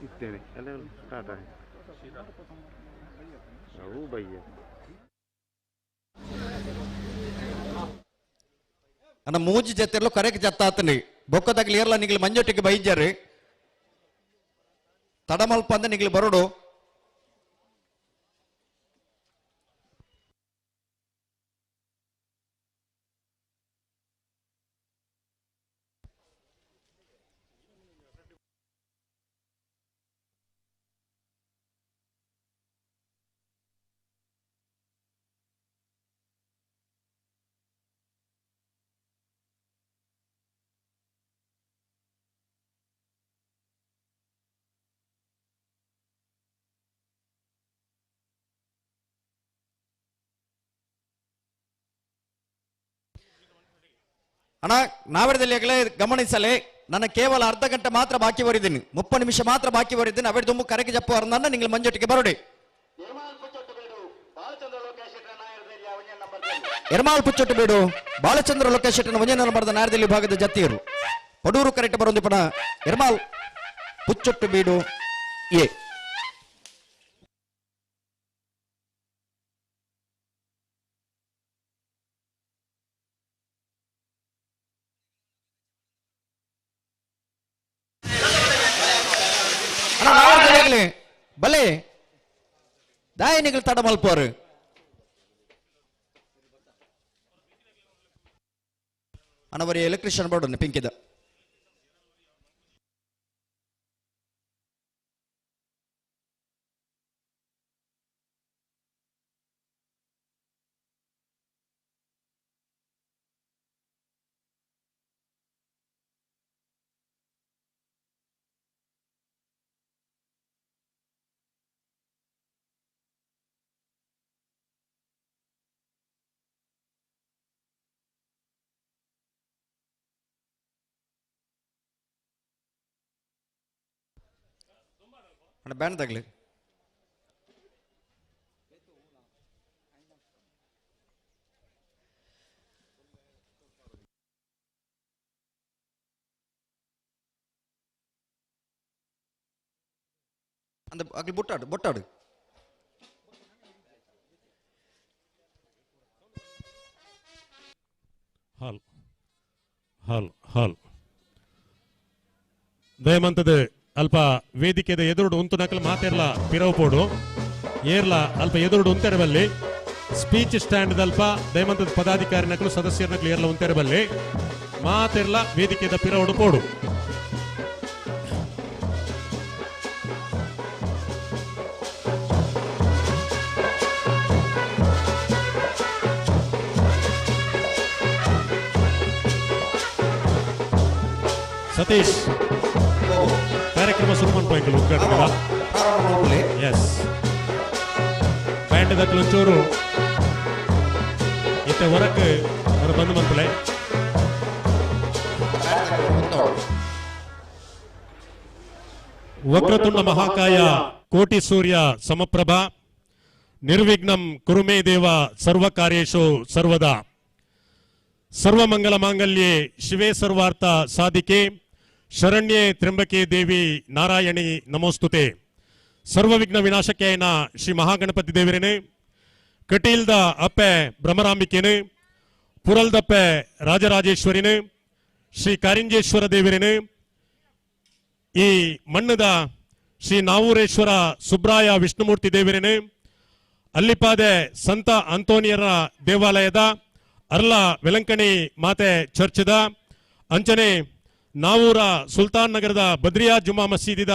[SPEAKER 4] ಇದ್ದೇನೆ ಅಲ್ಲೇ ಸ್ಟಾರ್ಟ್ ಆಗಿ ಅವು ಬಯ್ಯ
[SPEAKER 5] ಅನ್ನ ಮೂಜಿ ಜತೆರ್ಲು ಕರೆಕ್ ಜತ್ತಾತನಿ ಬೊಕ್ಕದಾಗ್ಲಿ ಏರ್ಲ ನಿಗ್ಲಿ ಮಂಜೊಟ್ಟಿಗೆ ಬೈಜಾರಿ ತಡಮಲ್ಪ ಅಂದ ನಿಗ್ಲಿ ಬರೋಡು ಅಣ್ಣ ನಾವೆಡದಲ್ಲಿ ಗಮನಿಸಲೇ ನನ್ನ ಕೇವಲ ಅರ್ಧ ಗಂಟೆ ಮಾತ್ರ ಬಾಕಿ ಬರಿದ್ದೀನಿ 30 ನಿಮಿಷ ಮಾತ್ರ ಬಾಕಿ ಬರಿದ್ದೀನಿ ಅವೇ ತುಂಬ ಕರೆಗೆ ಜಪ್ಪು ಅವರನ್ನ ನಿಂಗೆ ಮಂಜೊಟ್ಟಿಗೆ ಬರೋಡಿ ಎರ್ಮಾಲ್ ಪುಚ್ಚೊಟ್ಟು ಬೇಡು ಬಾಲಚಂದ್ರ ಲೋಕೇಶ್ ಒಂಜೆ ನಂಬರ್ದ ನಾರದಲ್ಲಿ ಭಾಗದ ಜತ್ತಿಯರು ಪಡೂರು ಕರೆಕ್ಟ್ ಬರೋದು ಪಣ ಎರ್ಮಾಲ್ ಪುಚ್ಚೊಟ್ಟು ಬೀಡು ಎ ಬಲೆ ದಾಯನಿಗಳು ತಡ ಮಲ್ಪೋರು ಅನವರಿ ಎಲೆಕ್ಟ್ರಿಷಿಯನ್ ಬೋರ್ಡ್ ಪಿಂಕಿದ ಬ್ಯಾನ್ ತಗಲಿ அந்த அகல் பொட்டாடு பொட்டாடு
[SPEAKER 1] ಹಾಲ್ ಹಾಲ್ ಹಾಲ್ ದಯಮಂತದ ಅಲ್ಪ ವೇದಿಕೆದ ಎದುರುಡು ಉಂತು ನಕಲು ಮಾತೆರ್ಲ ಪಿರವು ಪೋಡು ಏರ್ಲ ಅಲ್ಪ ಎದುರುಡು ಉಂತೆರಬಲ್ಲಿ ಸ್ಪೀಚ್ ಸ್ಟ್ಯಾಂಡ್ ಅಲ್ಪ ದಯಮಂತದ ಪದಾಧಿಕಾರಿ ನಕಲು ಸದಸ್ಯರ ನಕಲು ಏರ್ಲ ಉಂತೆರಬಲ್ಲಿ ಮಾತೆರ್ಲ ವೇದಿಕೆದ ಪಿರವುಡು ಪೋಡು ಸತೀಶ್ ಕಾರ್ಯಕ್ರಮ ಶುರು ಮಾಡ್ಬೇಕು ಉದ್ಘಾಟನೆ ಎಸ್ ಬ್ಯಾಂಡ್ ದಕ್ಕಲು ಒಂಚೂರು ಇತ್ತೆ ಹೊರಕ್ಕೆ ಅವರು ಬಂದು ಮಂತಲೆ ವಕ್ರತುಂಡ ಮಹಾಕಾಯ ಕೋಟಿ ಸೂರ್ಯ ಸಮಪ್ರಭ ನಿರ್ವಿಘ್ನಂ ಕುರುಮೇ ದೇವ ಸರ್ವಕಾರ್ಯೇಷು ಸರ್ವದಾ ಸರ್ವಮಂಗಲ ಮಾಂಗಲ್ಯೆ ಶಿವೇ ಸರ್ವಾರ್ಥ ಸಾಧಿಕೆ ಶರಣ್ಯೇ ತ್ರ್ಯಂಬಕೆ ದೇವಿ ನಾರಾಯಣಿ ನಮೋಸ್ತುತೆ. ಸರ್ವವಿಘ್ನ ವಿನಾಶಕ್ಕೆ ಆಯ್ನ ಶ್ರೀ ಮಹಾಗಣಪತಿ ದೇವರೇನೆ, ಕಟೀಲ್ದ ಅಪ್ಪೆ ಬ್ರಹ್ಮರಾಂಬಿಕೆನು, ಪುರಲ್ದಪ್ಪೆ ರಾಜರಾಜೇಶ್ವರಿನು, ಶ್ರೀ ಕಾರಿಂಜೇಶ್ವರ ದೇವರೇನು, ಈ ಮಣ್ಣದ ಶ್ರೀ ನಾವೂರೇಶ್ವರ ಸುಬ್ರಾಯ ವಿಷ್ಣುಮೂರ್ತಿ ದೇವರೇನು, ಅಲ್ಲಿಪಾದೆ ಸಂತ ಅಂತೋನಿಯರ ದೇವಾಲಯದ ಅರ್ಲ ವೆಲಂಕಣಿ ಮಾತೆ ಚರ್ಚದ ಅಂಚನೆ ನಾವೂರ ಸುಲ್ತಾನ್ ನಗರದ ಬದ್ರಿಯಾ ಜುಮಾ ಮಸೀದಿದ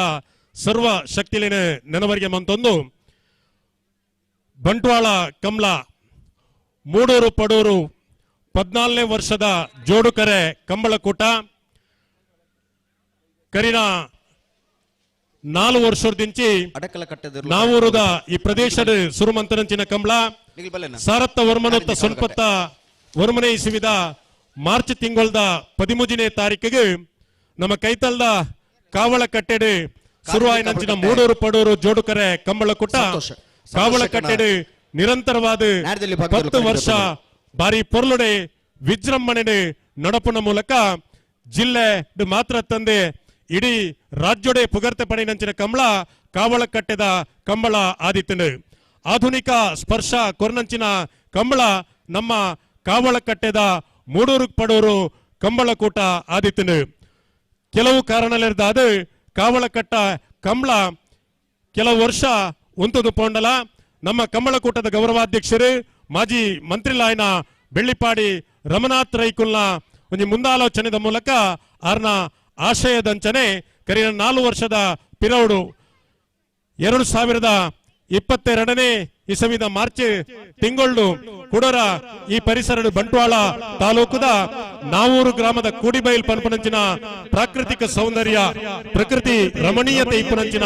[SPEAKER 1] ಸರ್ವ ಶಕ್ತಿಲಿನ ನೆನವರಿಗೆ ಮಂತೊಂದು ಬಂಟ್ವಾಳ ಕಮಲ ಮೂಡೂರು ಪಡೂರು 14ನೇ ವರ್ಷದ ಜೋಡುಕರೆ ಕಂಬಳಕೂಟ ಕರಿನ 4 ವರ್ಷದಿಂಚಿ
[SPEAKER 5] ಅಡಕಲ ಕಟ್ಟದ
[SPEAKER 1] ನಾವೂರದ ಈ ಪ್ರದೇಶದ ಸುರುಮಂತರಂಚಿನ ಕಂಬಳ ಸಾರತ್ತ ವರ್ಮನೊತ್ತ ಸೊನ್ಪತ್ತ ವರ್ಮನೆ ಇಸುವಿದ ಮಾರ್ಚ್ ತಿಂಗಳದ 13ನೇ ತಾರೀಕಿಗೆ ನಮ್ಮ ಕೈತಲ್ದ ಕಾವಳ ಕಟ್ಟೆಡು ಸುರುವಾಯಿನಂಚಿನ ಮೂಡೂರು ಪಡೂರು ಜೋಡುಕರೆ ಕಂಬಳಕೂಟ ಕಾವಳ ಕಟ್ಟೆಡು ನಿರಂತರವಾದ 10 ವರ್ಷ ಬಾರಿ ಪೊರ್ಲುಡೆ ವಿಜೃಂಭಣೆ ನಡಪುನ ಮೂಲಕ ಜಿಲ್ಲೆ ಮಾತ್ರ ತಂದೆ ಇಡೀ ರಾಜ್ಯೊಡೆ ಪುಗರ್ತೆ ಪಡೆನಂಚಿನ ಕಂಬಳ ಕಾವಳ ಕಟ್ಟೆದ ಕಂಬಳ ಆದಿತ್ತನು. ಆಧುನಿಕ ಸ್ಪರ್ಶ ಕೊರ್ನಂಚಿನ ಕಂಬಳ ನಮ್ಮ ಕಾವಳ ಕಟ್ಟೆದ ಮೂಡೂರು ಪಡೂರು ಕಂಬಳಕೂಟ ಆದಿತ್ತನು. ಕೆಲವು ಕಾರಣಲಿರ್ದಾದ ಕಾವಳ ಕಟ್ಟ ಕಂಬಳ ಕೆಲವು ವರ್ಷ ಉಂತುದು ಪೋಂಡಲ ನಮ್ಮ ಕಂಬಳಕೂಟದ ಗೌರವಾಧ್ಯಕ್ಷರು ಮಾಜಿ ಮಂತ್ರಿಲಾಯನ ಬೆಳ್ಳಿಪಾಡಿ ರಮನಾಥ್ ರೈಕುಲ್ನ ಒಂದು ಮುಂದಾಲೋಚನೆದ ಮೂಲಕ ಆರ್ನ ಆಶಯದಂಚನೆ ಕರಿನ 4 ವರ್ಷದ ಪಿರೌಡು 2022ನೇ ಇಸವಿದ ಮಾರ್ಚ್ ತಿಂಗಳು ಕುಡರ ಈ ಪರಿಸರದ ಬಂಟ್ವಾಳ ತಾಲೂಕುದ ನಾವೂರು ಗ್ರಾಮದ ಕೂಡಿಬೈಲ್ ಪನ್ಪನಂಚಿನ ಪ್ರಾಕೃತಿಕ ಸೌಂದರ್ಯ ಪ್ರಕೃತಿ ರಮಣೀಯತೆ ಇಪ್ಪನಂಚಿನ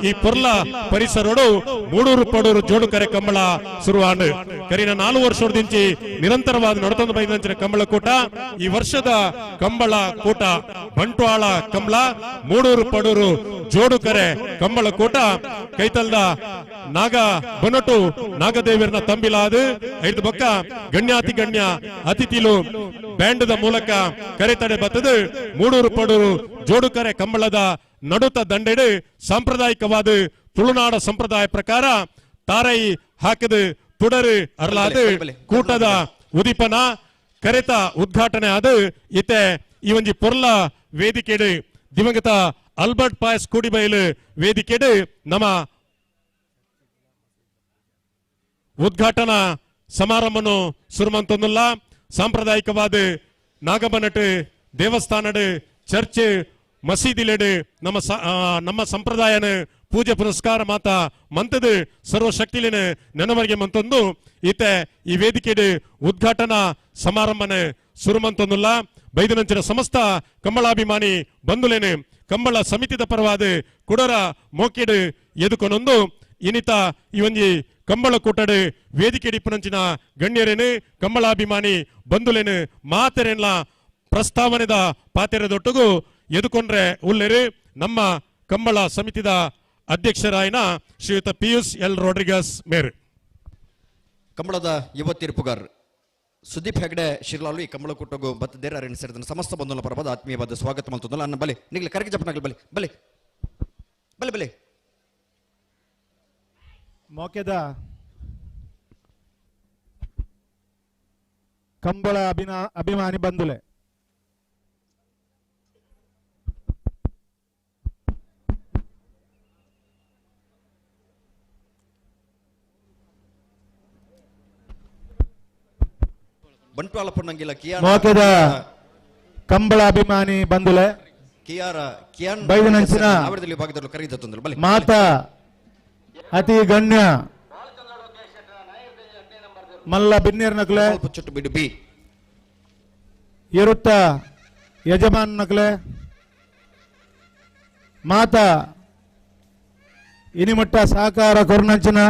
[SPEAKER 1] ಈ ಪೊರ್ಲ ಪರಿಸರಡು ಮೂಡೂರು ಪಡೂರು ಜೋಡುಕರೆ ಕಂಬಳ ಶುರುವಾಂಡು ಕರಿನ 4 ವರ್ಷದಿಂಚಿ ನಿರಂತರವಾದ ನಡತೊಂದು ಬೈದಂಚಿನ ಕಂಬಳ ಕೂಟ ಈ ವರ್ಷದ ಕಂಬಳ ಕೂಟ ಬಂಟ್ವಾಳ ಕಂಬಳ ಮೂಡೂರು ಪಡೂರು ಜೋಡುಕರೆ ಕಂಬಳ ಕೂಟ ಕೈತಲ್ದ ನಾಗ ಬೊನಟು ನಾಗದೇವರನ ತಂಬಿಲಾದ 5 ಬೊಕ್ಕ ಗಣ್ಯಾತಿ ಗಣ್ಯ ಅತಿಥಿಲು ಬ್ಯಾಂಡ್ದ ಮೂಲಕ ಕರೆತಡೆ ಬತ್ತದು ಮೂಡೂರು ಪಡೂರು ಜೋಡುಕರೆ ಕಂಬಳದ ನಡುತ ದಂಡೆಡು ಸಾಂಪ್ರದಾಯಿಕವಾದ ತುಳುನಾಡ ಸಂಪ್ರದಾಯ ಪ್ರಕಾರ ತಾರೈ ಹಾಕಿದ ತುಡರು ಅರ್ಲಾದ ಕೂಟದ ಉದಿಪನ ಕರೆತ ಉದ್ಘಾಟನೆ ಆದ ಇತ್ತೆ ಈ ಒಂಜಿ ಪೊರ್ಲ ವೇದಿಕೆಡು ದಿವಂಗತ ಆಲ್ಬರ್ಟ್ ಪಾಯಸ್ ಕೂಡಿಬೈಲು ವೇದಿಕೆಡು ನಮ್ಮ ಉದ್ಘಾಟನಾ ಸಮಾರಂಭನು ಸುರುಮಂತೊಂದುಲ್ಲ ಸಾಂಪ್ರದಾಯಿಕವಾದ ನಾಗಬನಟ್ ದೇವಸ್ಥಾನಡು ಚರ್ಚ್ ಮಸೀದಿಲೆಡು ನಮ್ಮ ಸಂಪ್ರದಾಯನ ಪೂಜೆ ಪುರಸ್ಕಾರ ಮಾತ ಮಂತದು ಸರ್ವಶಕ್ತಿಲಿನ ನೆನವರಿಗೆ ಮಂತೊಂದು ಈತೆ ಈ ವೇದಿಕೆಡು ಉದ್ಘಾಟನಾ ಸಮಾರಂಭನ ಸುರುಮಂತೊಂದುಲ್ಲ ಬೈದನಂಚಿನ ಸಮಸ್ತ ಕಂಬಳಾಭಿಮಾನಿ ಬಂಧುಲೇನು ಕಂಬಳ ಸಮಿತಿದ ಪರವಾದ ಕುಡರ ಮೋಕೆಡು ಎದುಕೊನೊಂದು ಇನಿತ ಈ ಒಂಜಿ ಕಂಬಳ ಕೂಟಡು ವೇದಿಕೆ ಡಿಪ್ಪನಂಚಿನ ಗಣ್ಯರೇನು ಕಂಬಳಾಭಿಮಾನಿ ಬಂಧುಲೇನು ಮಾತೆರೆನ್ಲ ಪ್ರಸ್ತಾವನೆದ ಪಾತೆರೆದೊಟ್ಟುಗು ಎದುಕೊಂಡ್ರೆ ಉಲ್ಲೆರು ನಮ್ಮ ಕಂಬಳ ಸಮಿತಿದ ಅಧ್ಯಕ್ಷರಾಯನ ಶ್ರೀಯುತ ಪಿಯೂಸ್ ಎಲ್ ರೋಡ್ರಿಗಸ್ ಮೇರ್.
[SPEAKER 5] ಕಂಬಳದ ಯುವ ತೀರ್ಪುಗಾರ್ ಸುದೀಪ್ ಹೆಗ್ಡೆ ಶಿರ್ಲಾಲು ಈ ಕಂಬಳ ಕೂಟಗೂ ಬತ್ತದೇರ ಅರಣ್ಯ ಸೇರಿದ ಸಮಸ್ತ ಬಂಧುಗಳ ಪರವಾದ ಆತ್ಮೀಯವಾದ ಸ್ವಾಗತ ಮಲ್ತೊಂದಲ್ಲ ಅನ್ನ ಬಲೆ ನಿಗ್ಲಿ ಕರೆಗೆ ಜಪನಾಗಲಿ ಬಲೆ ಬಲೆ ಬಲೆ ಬಲೆ
[SPEAKER 6] ಮೋಕೆದ ಕಂಬಳ ಅಭಿಮಾನಿ ಬಂಧುಲೆ
[SPEAKER 5] ಬಂಟ್ವಾಳ ಪುಣ್ಣಂಗಿಲ್ಲ
[SPEAKER 6] ಮೋಕೆದ ಕಂಬಳ ಅಭಿಮಾನಿ ಬಂಧುಲೆ
[SPEAKER 5] ಕಿಯಾರ ಕಿಯಾನ್
[SPEAKER 6] ಬೈದನಂಚಿನ
[SPEAKER 5] ಆವರದಲ್ಲಿ ಭಾಗದಲ್ಲಿ ಕರೆಯಿದತ್ತಂದ್ರೆ ಬಲೆ
[SPEAKER 6] ಮಾತಾ ಅತಿ ಗಣ್ಯ ಮಲ್ಲ ಬಿನ್ನೇರ್ ನಕಲೆ
[SPEAKER 5] ಚುಟ್ಟು ಬಿಡು ಬಿ
[SPEAKER 6] ಇರುತ್ತ ಯಜಮಾನ್ ನಕಲೆ ಮಾತಾ ಇನಿಮಟ್ಟ ಸಹಕಾರ ಕೊರ್ನಂಚಿನ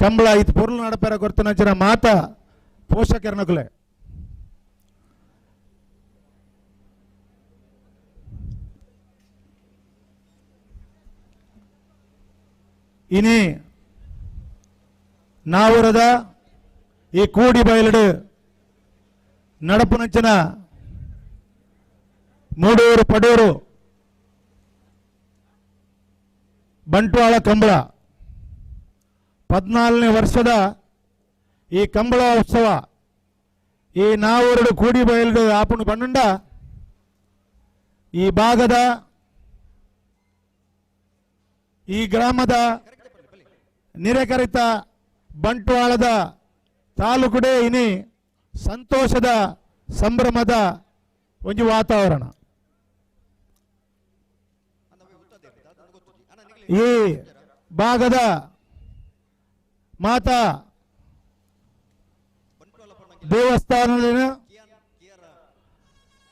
[SPEAKER 6] ಕಂಬಳ ಇದು ಪೊರ್ಲು ನಡಪೆರ ಕೊರ್ತನಂಚಿನ ಮಾತಾ ಪೋಷಕರ ನಕಲೆ ಇನಿ ನಾವೂರದ ಈ ಕೂಡಿ ಬಯಲಡು ನಡಪುನಂಚಿನ ಮೂಡೂರು ಪಡೂರು ಬಂಟ್ವಾಳ ಕಂಬಳ 14ನೇ ವರ್ಷದ ಈ ಕಂಬಳ ಉತ್ಸವ ಈ ನಾವೂರು ಕೂಡಿ ಬಯಲು ಆಪುಣು ಪನ್ನುಂಡ ಈ ಭಾಗದ ಈ ಗ್ರಾಮದ ನಿರೆಕರಿತ ಬಂಟ್ವಾಳದ ತಾಲೂಕುಡೆ ಇನಿ ಸಂತೋಷದ ಸಂಭ್ರಮದ ಒಂದು ವಾತಾವರಣ. ಈ ಭಾಗದ ಮಾತಾ ದೇವಸ್ಥಾನದ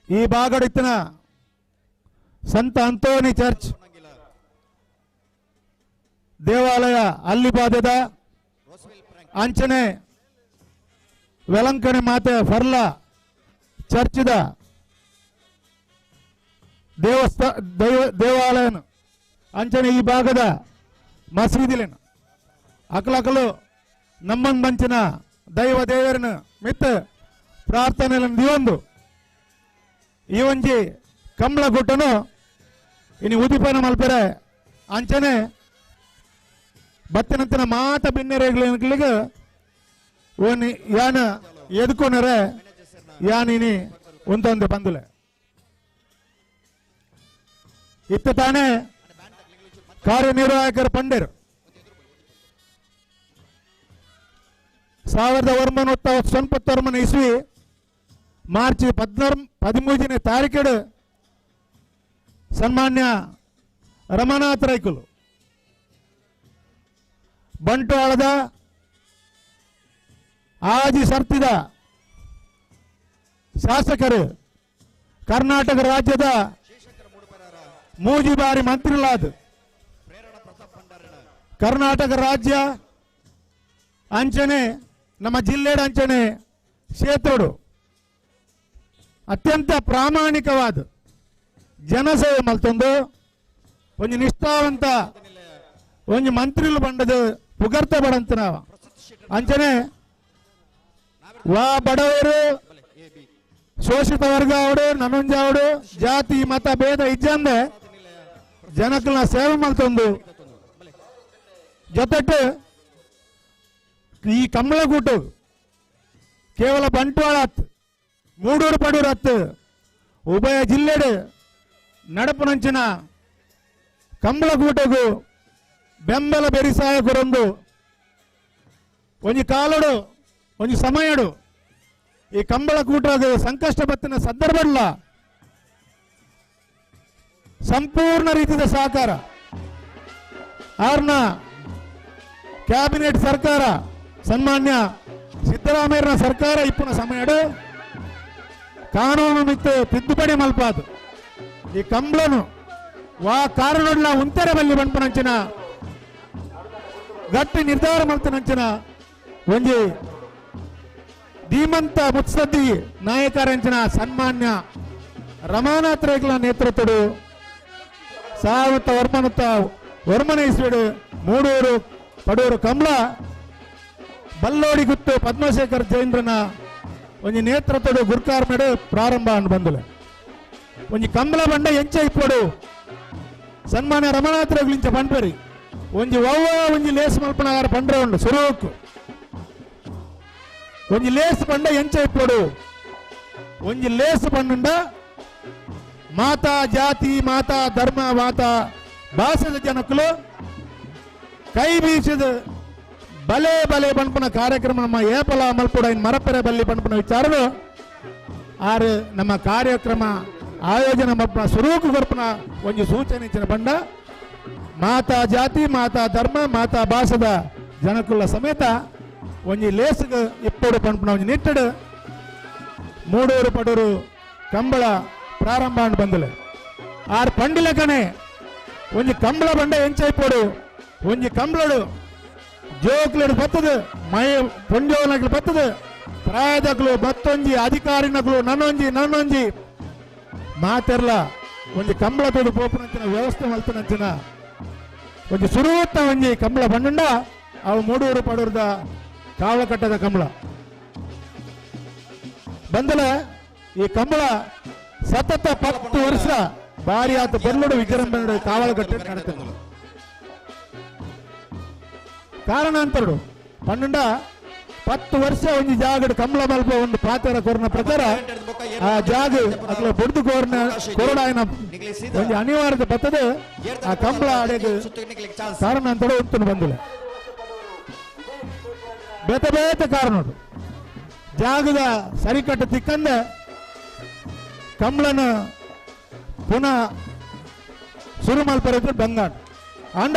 [SPEAKER 6] ಈ ಭಾಗಡಿತ್ತಿನ ಸಂತ ಅಂತೋನಿ ಚರ್ಚ್ ದೇವಾಲಯ ಅಲ್ಲಿಪಾದದ ಅಂಚನೆ ವೆಲಂಕಣೆ ಮಾತೆ ಫರ್ಲ ಚರ್ಚ್ದ ದೇವಾಲಯ ಅಂಚನೆ ಈ ಭಾಗದ ಮಸೀದಿಲೇನು ಅಕಲಕಲು ನಮ್ಮನ್ ಮಂಚಿನ ದೈವ ದೇವರನ್ನ ಮಿತ್ತ ಪ್ರಾರ್ಥನೆಯನ್ನು ದಿವಂದು ಈ ಒಂಜಿ ಕಂಬಳ ಗುಟ್ಟನು ಇನ್ನು ಉದಿಪನ ಮಲ್ಪೆರೆ ಅಂಚನೆ ಬತ್ತಿನಂತಿನ ಮಾತ ಬಿನ್ನೆರೆಗಳಿಗೆ ಓನಿ ಯಾನ ಎದ್ಕೊಂಡರೆ ಯಾನಿನಿ ಒಂದೊಂದು ಬಂದುಲೆ ಇತ್ತ ತಾನೇ ಕಾರ್ಯನಿರ್ವಾಹಕರು ಪಂಡರು 1949 ಇಸ್ವಿ ಮಾರ್ಚ್ 13ನೇ ತಾರೀಖು ಸನ್ಮಾನ್ಯ ರಮನಾಥ್ ರೈಕುಲು ಬಂಟ್ವಾಳದ ಆಜಿ ಸರ್ತಿದ ಶಾಸಕರು ಕರ್ನಾಟಕ ರಾಜ್ಯದ ಮೂಜಿ ಬಾರಿ ಮಂತ್ರಿಗಳಾದ ಕರ್ನಾಟಕ ರಾಜ್ಯ ಅಂಚನೆ ನಮ್ಮ ಜಿಲ್ಲೆಯ ಅಂಚನೆ ಕ್ಷೇತ್ರಡು ಅತ್ಯಂತ ಪ್ರಾಮಾಣಿಕವಾದ ಜನಸೇವೆ ಮಲ್ತೊಂದು ಒಂದು ನಿಷ್ಠಾವಂತ ಒಂದು ಮಂತ್ರಿಗಳು ಬಂಡದು ಪುಗರ್ತ ಬಡಂತ ನಾವು ಅಂಚನೆ ವಾ ಬಡವರು ಶೋಷಿತ ವರ್ಗ ಅವಡು ನನೊಂಜಾವಡು ಜಾತಿ ಮತ ಭೇದ ಇಜ್ಜಂದೆ ಜನಕ್ಕನ್ನ ಸೇವೆ ಮಲ್ತೊಂದು ಜೊತೆಟ್ಟು ಈ ಕಂಬಳಗೂಟು ಕೇವಲ ಬಂಟ್ವಾಳ ಹತ್ತು ಮೂಡೂರು ಪಡೂರು ಹತ್ತು ಉಭಯ ಜಿಲ್ಲೆಡು ನಡಪುನಂಚಿನ ಕಂಬಳಗೂಟಗೂ ಬೆಂಬಲ ಬೆರಿಸಾಯ ಕೊರೊಂದು ಒಂಜಿ ಕಾಲಡು ಒಂಜಿ ಸಮಯಡು ಈ ಕಂಬಳಗೂಟದ ಸಂಕಷ್ಟ ಬತ್ತಿನ ಸಂದರ್ಭಲ್ಲ ಸಂಪೂರ್ಣ ರೀತಿಯ ಸಹಕಾರ ಆರ್ನ ಕ್ಯಾಬಿನೆಟ್ ಸರ್ಕಾರ ಸನ್ಮಾನ್ಯ ಸಿದ್ದರಾಮಯ್ಯನ ಸರ್ಕಾರ ಇಪ್ಪನ ಸಮಯಡು ಕಾನೂನು ಮಿತ್ತು ತಿದ್ದುಪಡಿ ಮಲ್ಪಾದು ಈ ಕಂಬಳನು ವಾ ಕಾರಣೋಡ್ಲ ಉಂತೆರೆ ಬಲ್ಲಿ ಬಂಪನಂಚಿನ ಗಟ್ಟಿ ನಿರ್ಧಾರ ಮಲ್ತನಂಚಿನ ಒಂಜಿ ಧೀಮಂತ ಮುತ್ಸದ್ದಿ ನಾಯಕರಂಚಿನ ಸನ್ಮಾನ್ಯ ರಮಾನಾಥ್ ರೈಕುಲ ನೇತೃತ್ವಡು ವರ್ಮನ ಇಸ್ವಿಡು ಮೂಡೂರು ಪಡೂರು ಕಂಬಳ ಬಲ್ಲೋಡಿ ಗುತ್ತು ಪದ್ಮಶೇಖರ್ ಜೈಂದ್ರನ ಒಂಜಿ ನೇತೃತ್ವಡು ಗುರ್ಕಾರ್ ಮೇಡು ಪ್ರಾರಂಭ ಅನ್ನು ಬಂದುಲೆ ಒಂಜಿ ಕಂಬಳ ಬಂಡ ಎಂಚ ಇಪ್ಪಡು ಸನ್ಮಾನ್ಯ ರಮನಾಥ್ ರೈಕುಲಿಂಚ ಪಂಪೇರಿ ಒಂಜಿ ಒವ್ವ ಒಂಜಿ ಲೇಸ್ ಮಲ್ಪನಗಾರ ಪಂಡ್ರೆ ಉಂಡು ಸುರುಕು ಒಂಜಿ ಲೇಸ್ ಬಂಡ ಎಂಚ ಇಪ್ಪಡು ಒಂಜಿ ಲೇಸ್ ಬಂಡುಂಡ ಮಾತಾ ಜಾತಿ ಮಾತಾ ಧರ್ಮ ಮಾತಾ ಭಾಷೆದ ಜನಕ್ಕಲು ಕೈ ಬೀಸಿದ ಬಲೆ ಬಲೆ ಪಂಪನ ಕಾರ್ಯಕ್ರಮ ನಮ್ಮ ಏಪಲ ಮಲ್ಪುಡ ಇನ್ ಮರಪೆರೆ ಬಲ್ಲಿ ಪಂಪನ ವಿಚಾರಗಳು ಆರು ನಮ್ಮ ಕಾರ್ಯಕ್ರಮ ಆಯೋಜನೆ ಮಲ್ಪನ ಸ್ವರೂಪ ಕೊರ್ಪನ ಒಂದು ಸೂಚನೆ ಇಚ್ಚಿನ ಬಂಡ ಮಾತಾ ಜಾತಿ ಮಾತಾ ಧರ್ಮ ಮಾತಾ ಭಾಷದ ಜನಕ್ಕುಲ್ಲ ಸಮೇತ ಒಂಜಿ ಲೇಸ್ಗೆ ಇಪ್ಪಡು ಪಂಪನ ಒಂಜಿ ನಿಟ್ಟಡು ಮೂಡೂರು ಪಡೂರು ಕಂಬಳ ಪ್ರಾರಂಭ ಅಂಡ್ ಬಂದಲೆ ಆರು ಪಂಡಿಲ ಕಣೆ ಒಂಜಿ ಕಂಬಳ ಬಂಡ ಎಂಚ ಇಪ್ಪಡು ಒಂಜಿ ಕಂಬಳಡು ಜೋಕ್ಲಡು ಬತ್ತದು ಮೈ ಪೊಂಜೋನಗಳು ಬತ್ತದು ಪ್ರಾಯದಗಳು ಮತ್ತೊಂಜಿ ಅಧಿಕಾರಿನಗಳು ನನ್ನೊಂಜಿ ಮಾತೆರ್ಲ ಒಂಜಿ ಕಂಬಳ ತೊಡು ಪೋಪನಂಚಿನ ವ್ಯವಸ್ಥೆ ಮಲ್ತನಂಚಿನ ಒಂಜಿ ಸುರುವತ್ತ ಒಂಜಿ ಕಂಬಳ ಬಂಡುಂಡ ಅವು ಮೂಡೂರು ಪಡೂರದ ಕಾವಲಕಟ್ಟದ ಕಂಬಳ ಬಂದಲೆ ಈ ಕಂಬಳ ಸತತ 10 ವರ್ಷ ಭಾರಿ ಆತ ಬರ್ಲುಡು ವಿಜೃಂಭಣೆ ಕಾವಲಕಟ್ಟೆ ನಡೀತದೆ ಕಾರಣಾಂತರಡು ಪನ್ನಂಡ 10 ವರ್ಷ ಒಂಜಿ ಜಾಗಡ್ ಕಂಬಳ ಮಲ್ಪ ಒಂದು ಪಾತ್ರ ಕೊರನ ಪ್ರಕಾರ ಆ ಜಾಗ ಅಕ್ಲ ಬುಡ್ದು ಕೋರ್ನ ಕೊರಡಾಯನ ಒಂಜಿ ಅನಿವಾರ್ಯತೆ ಬರ್ತದೆ ಆ ಕಂಬಳ ಆಡೆಗೆ ಕಾರಣಾಂತರ ಉಂಟು ಬಂದಿಲ್ಲ ಬೇತೆ ಬೇತೆ ಕಾರಣ ಜಾಗದ ಸರಿಕಟ್ಟು ತಿಕ್ಕಂದ ಕಂಬಳನ ಪುನಃ ಶುರು ಮಲ್ಪರಿದ್ರೆ ಬಂಗಾಡ್ ಅಂಡ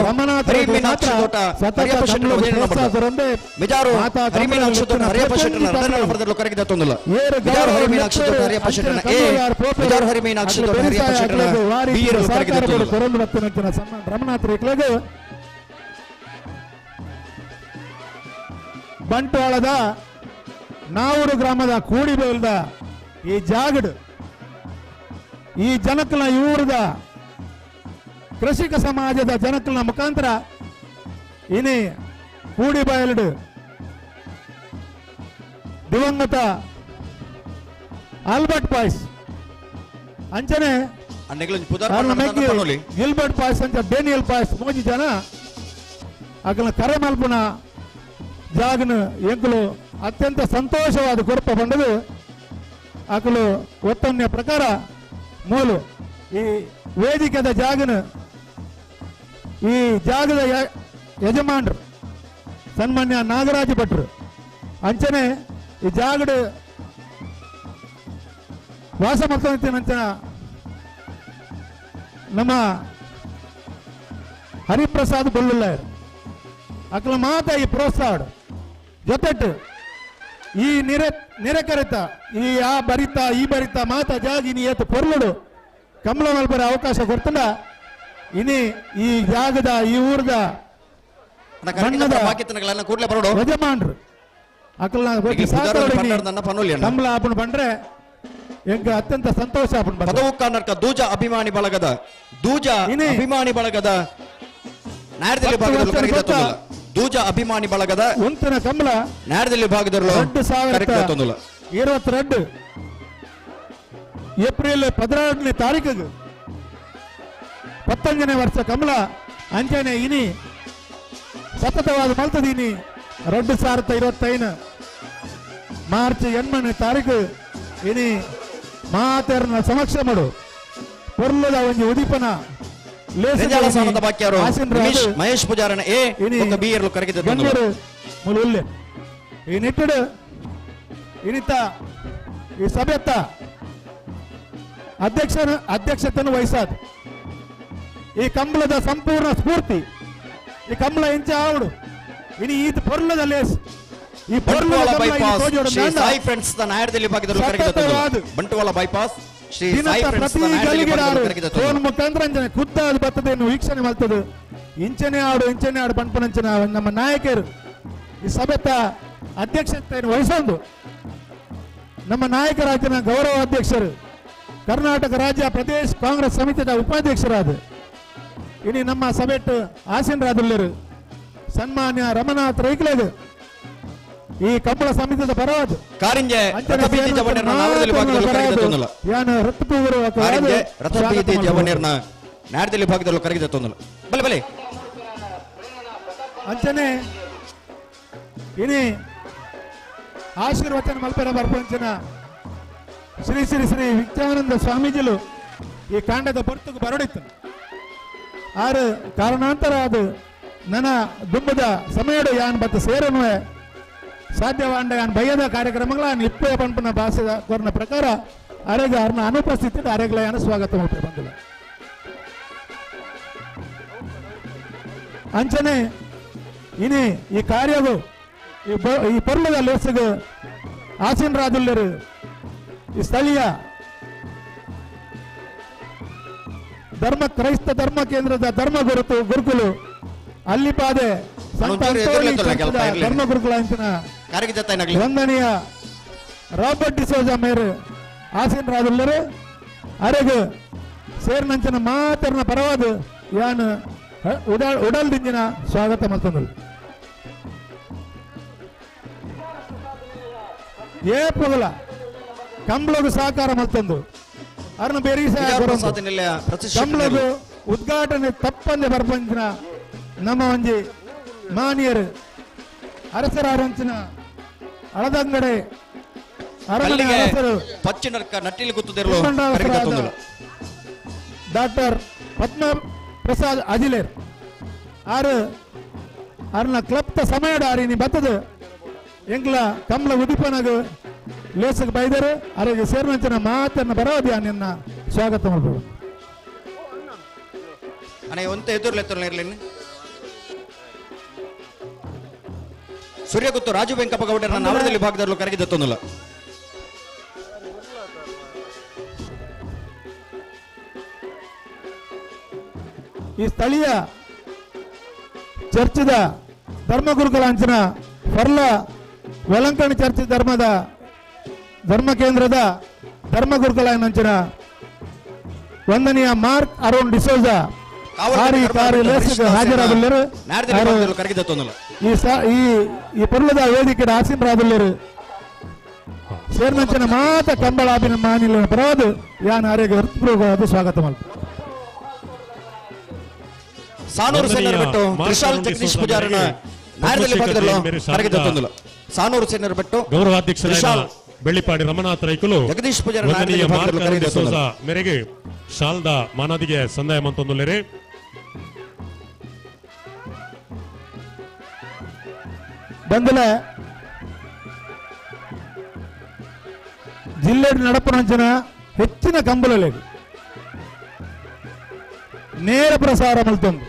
[SPEAKER 6] ರಮನಾಥ ಬಂಟ್ವಾಳದ ನಾವೂರು ಗ್ರಾಮದ ಕೂಡಿಬೇಲ್ದ ಈ ಜಾಗಡ್ ಈ ಜನಕಲ ಇವರದ ಕೃಷಿಕ ಸಮಾಜದ ಜನಕಲ ಮುಖಾಂತರ ಇನಿ ಕೂಡಿಬಯಲ್ಡ್ ದಿವಂಗತ ಆಲ್ಬರ್ಟ್ ಪಾಯ್ಸ್ ಅಂಚನೆ ಗಿಲ್ಬರ್ಟ್ ಪಾಯ್ಸ್ ಅಂತ ಡೇನಿಯಲ್ ಪಾಯ್ಸ್ ಮೋಜಿ ಜನ ಅಕಲ ಕರೆ ಮಲ್ಪುನ ಜಾಗನ ಎಂಕಲು ಅತ್ಯಂತ ಸಂತೋಷವಾದ ಕೊರಪ ಬಂದದು ಅಕಲು ಒತ್ತನ್ಯ ಪ್ರಕಾರ ಮೂಲು ಈ ವೇದಿಕೆದ ಜಾಗನ ಈ ಜಾಗದ ಯಜಮಾನ್ರು ಸನ್ಮಾನ್ಯ ನಾಗರಾಜ ಭಟ್ರು ಅಂಚನೆ ಈ ಜಾಗದ ವಾಸ ಮಾಡ್ಕೊಂತ ನಮ್ಮ ಹರಿಪ್ರಸಾದ್ ಬೊಲ್ಲುಲ್ಲಾಯರ್ ಅಕಲ ಮಾತ ಈ ಪ್ರೋತ್ಸಾಹ ಜೊತೆಟ್ಟು ಈ ನಿರಕರಿತ ಈ ಆ ಬರಿತ ಈ ಬರಿತ ಮಾತ ಜಾಗಿ ನೀ ಏತು ಪೊರ್ಲುಡು ಕಮಲ ಮಲ್ಪರ ಅವಕಾಶ ಕೊಡ್ತಂಡ ಇನಿ ಈ ಜಾಗದ ಈ ಊರದ ಯಜಮಾನ್ರು ಅಕಲ್ನ ಕಮಲ ಆಪಣ ಬಂದ್ರೆ ಎಂಗ ಅತ್ಯಂತ ಸಂತೋಷ ಆಪಣ
[SPEAKER 5] ಪದವು ಕರ್ನಾಟಕ ದೂಜ ಅಭಿಮಾನಿ ಬಳಗದ ಅಭಿಮಾನಿ ಬಳಗದ ನಾಯರ್ದಲ್ಲಿ ಭಾಗದಲ್ಲಿ ದೂಜ ಅಭಿಮಾನಿ ಬಳಗದ
[SPEAKER 6] ಒಂತಿನ ಕಮಲ
[SPEAKER 5] ನಾಯರ್ದಲ್ಲಿ ಭಾಗದಲ್ಲಿ
[SPEAKER 6] 2022 ಏಪ್ರಿಲ್ 16ನೇ ತಾರೀಕಿಗೆ 19ನೇ ವರ್ಷ ಕಮಲ ಅಂಚನೆ ಇನಿ ಸತತವಾದ ಮಲ್ತದೀನಿ 2025 ಮಾರ್ಚ್ 8ನೇ ತಾರೀಕು ಇನಿ ಮಾತೆರ್ನ ಸಮಕ್ಷ ಮಾಡು ಪೊರ್ಲದ ಒಂಜಿ ಉದಿಪನ
[SPEAKER 5] ಮಹೇಶ್ ಪೂಜಾರನ
[SPEAKER 6] ಈ ನಿಟ್ಟಡು ಇನಿತ ಈ ಸಭೆತ್ತ ಅಧ್ಯಕ್ಷತೆಯನ್ನು ವಹಿಸಾದ ಈ ಕಂಬಳದ ಸಂಪೂರ್ಣ ಸ್ಫೂರ್ತಿ ಈ ಕಂಬಳ ಇಂಚ ಆವಡು ಇನಿ ಈ ಪೊರ್ಲದ ಲೇಸ್ ಈ
[SPEAKER 5] ಬಂಟ್ವಾಳ ಬೈಪಾಸ್
[SPEAKER 6] ಮುಖಾಂತರ ಖುದ್ದಾದ ಬರ್ತದೆ ವೀಕ್ಷಣೆ ಮಾಡ್ತದೆ ಇಂಚನೆ ಆಡು ಪಂಪನಂಚನ ನಮ್ಮ ನಾಯಕರು ಈ ಸಭೆತ ಅಧ್ಯಕ್ಷತೆಯನ್ನು ವಹಿಸೊಂದು ನಮ್ಮ ನಾಯಕರಾಜನ ಗೌರವ ಅಧ್ಯಕ್ಷರು ಕರ್ನಾಟಕ ರಾಜ್ಯ ಪ್ರದೇಶ ಕಾಂಗ್ರೆಸ್ ಸಮಿತಿಯ ಉಪಾಧ್ಯಕ್ಷರಾದ ಇನಿ ನಮ್ಮ ಸಭೆಟ್ ಆಸೀನರಾದುಳ್ಳರು ಸನ್ಮಾನ್ಯ ರಮನಾಥ್ ರೈಕ್ಲೆಗ್ ಈ ಕಂಬಳ ಸಮಿತಿಯ ಪರವಾದ
[SPEAKER 5] ಕಾರಿಂಜೆ ನಾಡದಲ್ಲಿ ಭಾಗದಲ್ಲೂ ಕರಗಿದ ತೊಂದಲ ಬಲೆ ಬಲೆ
[SPEAKER 6] ಅಂಚನೆ ಇನಿ ಆಶೀರ್ವಚನ ಮಲ್ಪೆರ ಬರ್ಪಂಚನ ಶ್ರೀ ಶ್ರೀ ಶ್ರೀ ವಿದ್ಯಾನಂದ ಸ್ವಾಮೀಜಿಲು ಈ ಕಾಂಡದ ಬರ್ತುಕು ಬರಡಿತ್ತು ಆರು ಕಾರಣಾಂತರ ಅದು ನನ್ನ ದುಂಬದ ಸಮಯಡು ಯಾನ್ ಬತ್ತ ಸೇರನ್ವೇ ಸಾಧ್ಯವಾಂಡ ಯಾನ್ ಭಯದ ಕಾರ್ಯಕ್ರಮಗಳ ಇಪ್ಪೇ ಪಂಪನ ಭಾಷೆದ ಕೊರನ ಪ್ರಕಾರ ಅರೆಗ ಅವ್ರನ್ನ ಅನುಪಸ್ಥಿತಿ ಅರೆಗಳ ಯಾನ ಸ್ವಾಗತ ಮಾಡ್ತಾ ಬಂದಿಲ್ಲ ಅಂಚನೆ ಇನಿ ಈ ಕಾರ್ಯವು ಈ ಪರ್ಲದ ಲೇಸಗು ಆಸೀನರಾದುಳ್ಳರು ಈ ಸ್ಥಳೀಯ ಕ್ರೈಸ್ತ ಧರ್ಮ ಕೇಂದ್ರದ ಧರ್ಮ ಗುರುಕುಲು ಅಲ್ಲಿಪಾದೆ ಧರ್ಮ ಗುರುಕುಲ ಅಂಚಿನ ವಂದನೀಯ ರಾಬರ್ಟ್ ಡಿಸೋಜಾ ಮೇರ್ ಆಸೀನರಾದುಳ್ಳರು ಅರೆಗು ಸೇರ್ನಂಚಿನ ಮಾತರ್ನ ಪರವಾದ ಯಾನ್ ಉಡಲ್ ದಿಂಜಿನ ಸ್ವಾಗತ ಮತ್ತೊಂದು ಏಪುಗಲ ಕಂಬಳಗು ಸಹಕಾರ ಮತ್ತೊಂದು ಅರ್ನ ಬೇರೆ ಕಂಬಳಗು ಉದ್ಘಾಟನೆ ತಪ್ಪಂದೆ ಬರ್ಪಂಚಿನ ನಮ್ಮ ಒಂಜಿ ಮಾನ್ಯರು ಅರಸರಾರಂಚಿನ ಹಳದಂಗಡೆ ಅರಮನೆ ಅರಸರು
[SPEAKER 5] ಪಚ್ಚಿನರ್ಕ ನಟ್ಟಿಲಿ ಕೂತದಿರಲು
[SPEAKER 6] ಡಾಕ್ಟರ್ ಪದ್ಮ ಪ್ರಸಾದ್ ಅಜಿಲೇರ್ ಆರು ಅರ್ನ ಕ್ಲಬ್ ಸಮಯದ ಅರಿನಿ ಬತ್ತದ ಎಂಕ್ಲ ಕಮಲ ಉದಿಪನಗ ಲೇಸಕ್ಕೆ ಬೈದರು ಅವರಿಗೆ ಸೇರಿನ ಮಾತನ್ನ ಬರೋದಿ ನಿನ್ನ ಸ್ವಾಗತ ಮಾಡ್ಬೋದು
[SPEAKER 5] ಅನೇ ಒಂತ ಎದುರ್ಲೆತ್ತಲ್ಲ ಇರ್ಲೇನೆ ಸೂರ್ಯಗುತ್ತು ರಾಜು ವೆಂಕಪ್ಪ ಗೌಡರನ್ನ ನವರದಲ್ಲಿ ಭಾಗದಲ್ಲೂ ಕರಗಿದತ್ತೊಂದಲ್ಲ
[SPEAKER 6] ಈ ಸ್ಥಳೀಯ ಚರ್ಚದ ಧರ್ಮಗುರುಗಳ ಅಂಚಿನ ಫರ್ಲ ವೆಲಂಕಣಿ ಚರ್ಚ್ ಧರ್ಮ ಕೇಂದ್ರದ ಧರ್ಮಗುರುಗಳ ಅಂಚಿನ ವಂದನೀಯ ಮಾರ್ಕ್ ಅರುಣ್ ಡಿಸೋಜ ಹಾಜರಾದಲ್ಲರು ಈ ಪುರ್ಲದ ವೇದಿಕೆ ಆಸೀನರಾದಲ್ಲರು ಸೇರ್ನಂಚಿನ ಮಾತ ಕಂಬಳಾಭಿನ ಮಾನಿಲ ಪರವಾದ ಯಾನ್ ಆರೋಗ್ಯ ಹೃತ್ಪೂರ್ವಕವಾದ ಸ್ವಾಗತ ಮಾಡ್ತಾರೆ
[SPEAKER 5] ಸಾನೂರು ಸೇನರು ಬಿಟ್ಟು ತ್ರಿಶಾಲ್ ಜಗದೀಶ್ ಪೂಜಾರನ ನಾಯರದಲ್ಲಿ ಭಾಗದಲ್ಲೂ ಕರಗಿದತ್ತೊಂದಲ್ಲ ಸಾನೂರು ಸೇನರು ಬಿಟ್ಟು
[SPEAKER 1] ಗೌರವಾಧ್ಯಕ್ಷರಾದ ಬೆಳ್ಳಿಪಾಡಿ ರಮನಾಥ್ ರೈಕುಲು
[SPEAKER 5] ಜಗದೀಶ್ ಪೂಜಾರ
[SPEAKER 1] ಮೇರೆಗೆ ಶಾಲ್ದ ಮಾನದಿಗೆ ಸಂದಾಯ ಮಂತೊಂದುಲ್ಲೆರೆ
[SPEAKER 6] ಬಂದಲ ಜಿಲ್ಲೆ ನಡಪನಂಚಿನ ಹೆಚ್ಚಿನ ಕಂಬಲಲ್ಲಿ ನೇರ ಪ್ರಸಾರ ಮಲ್ತೊಂದು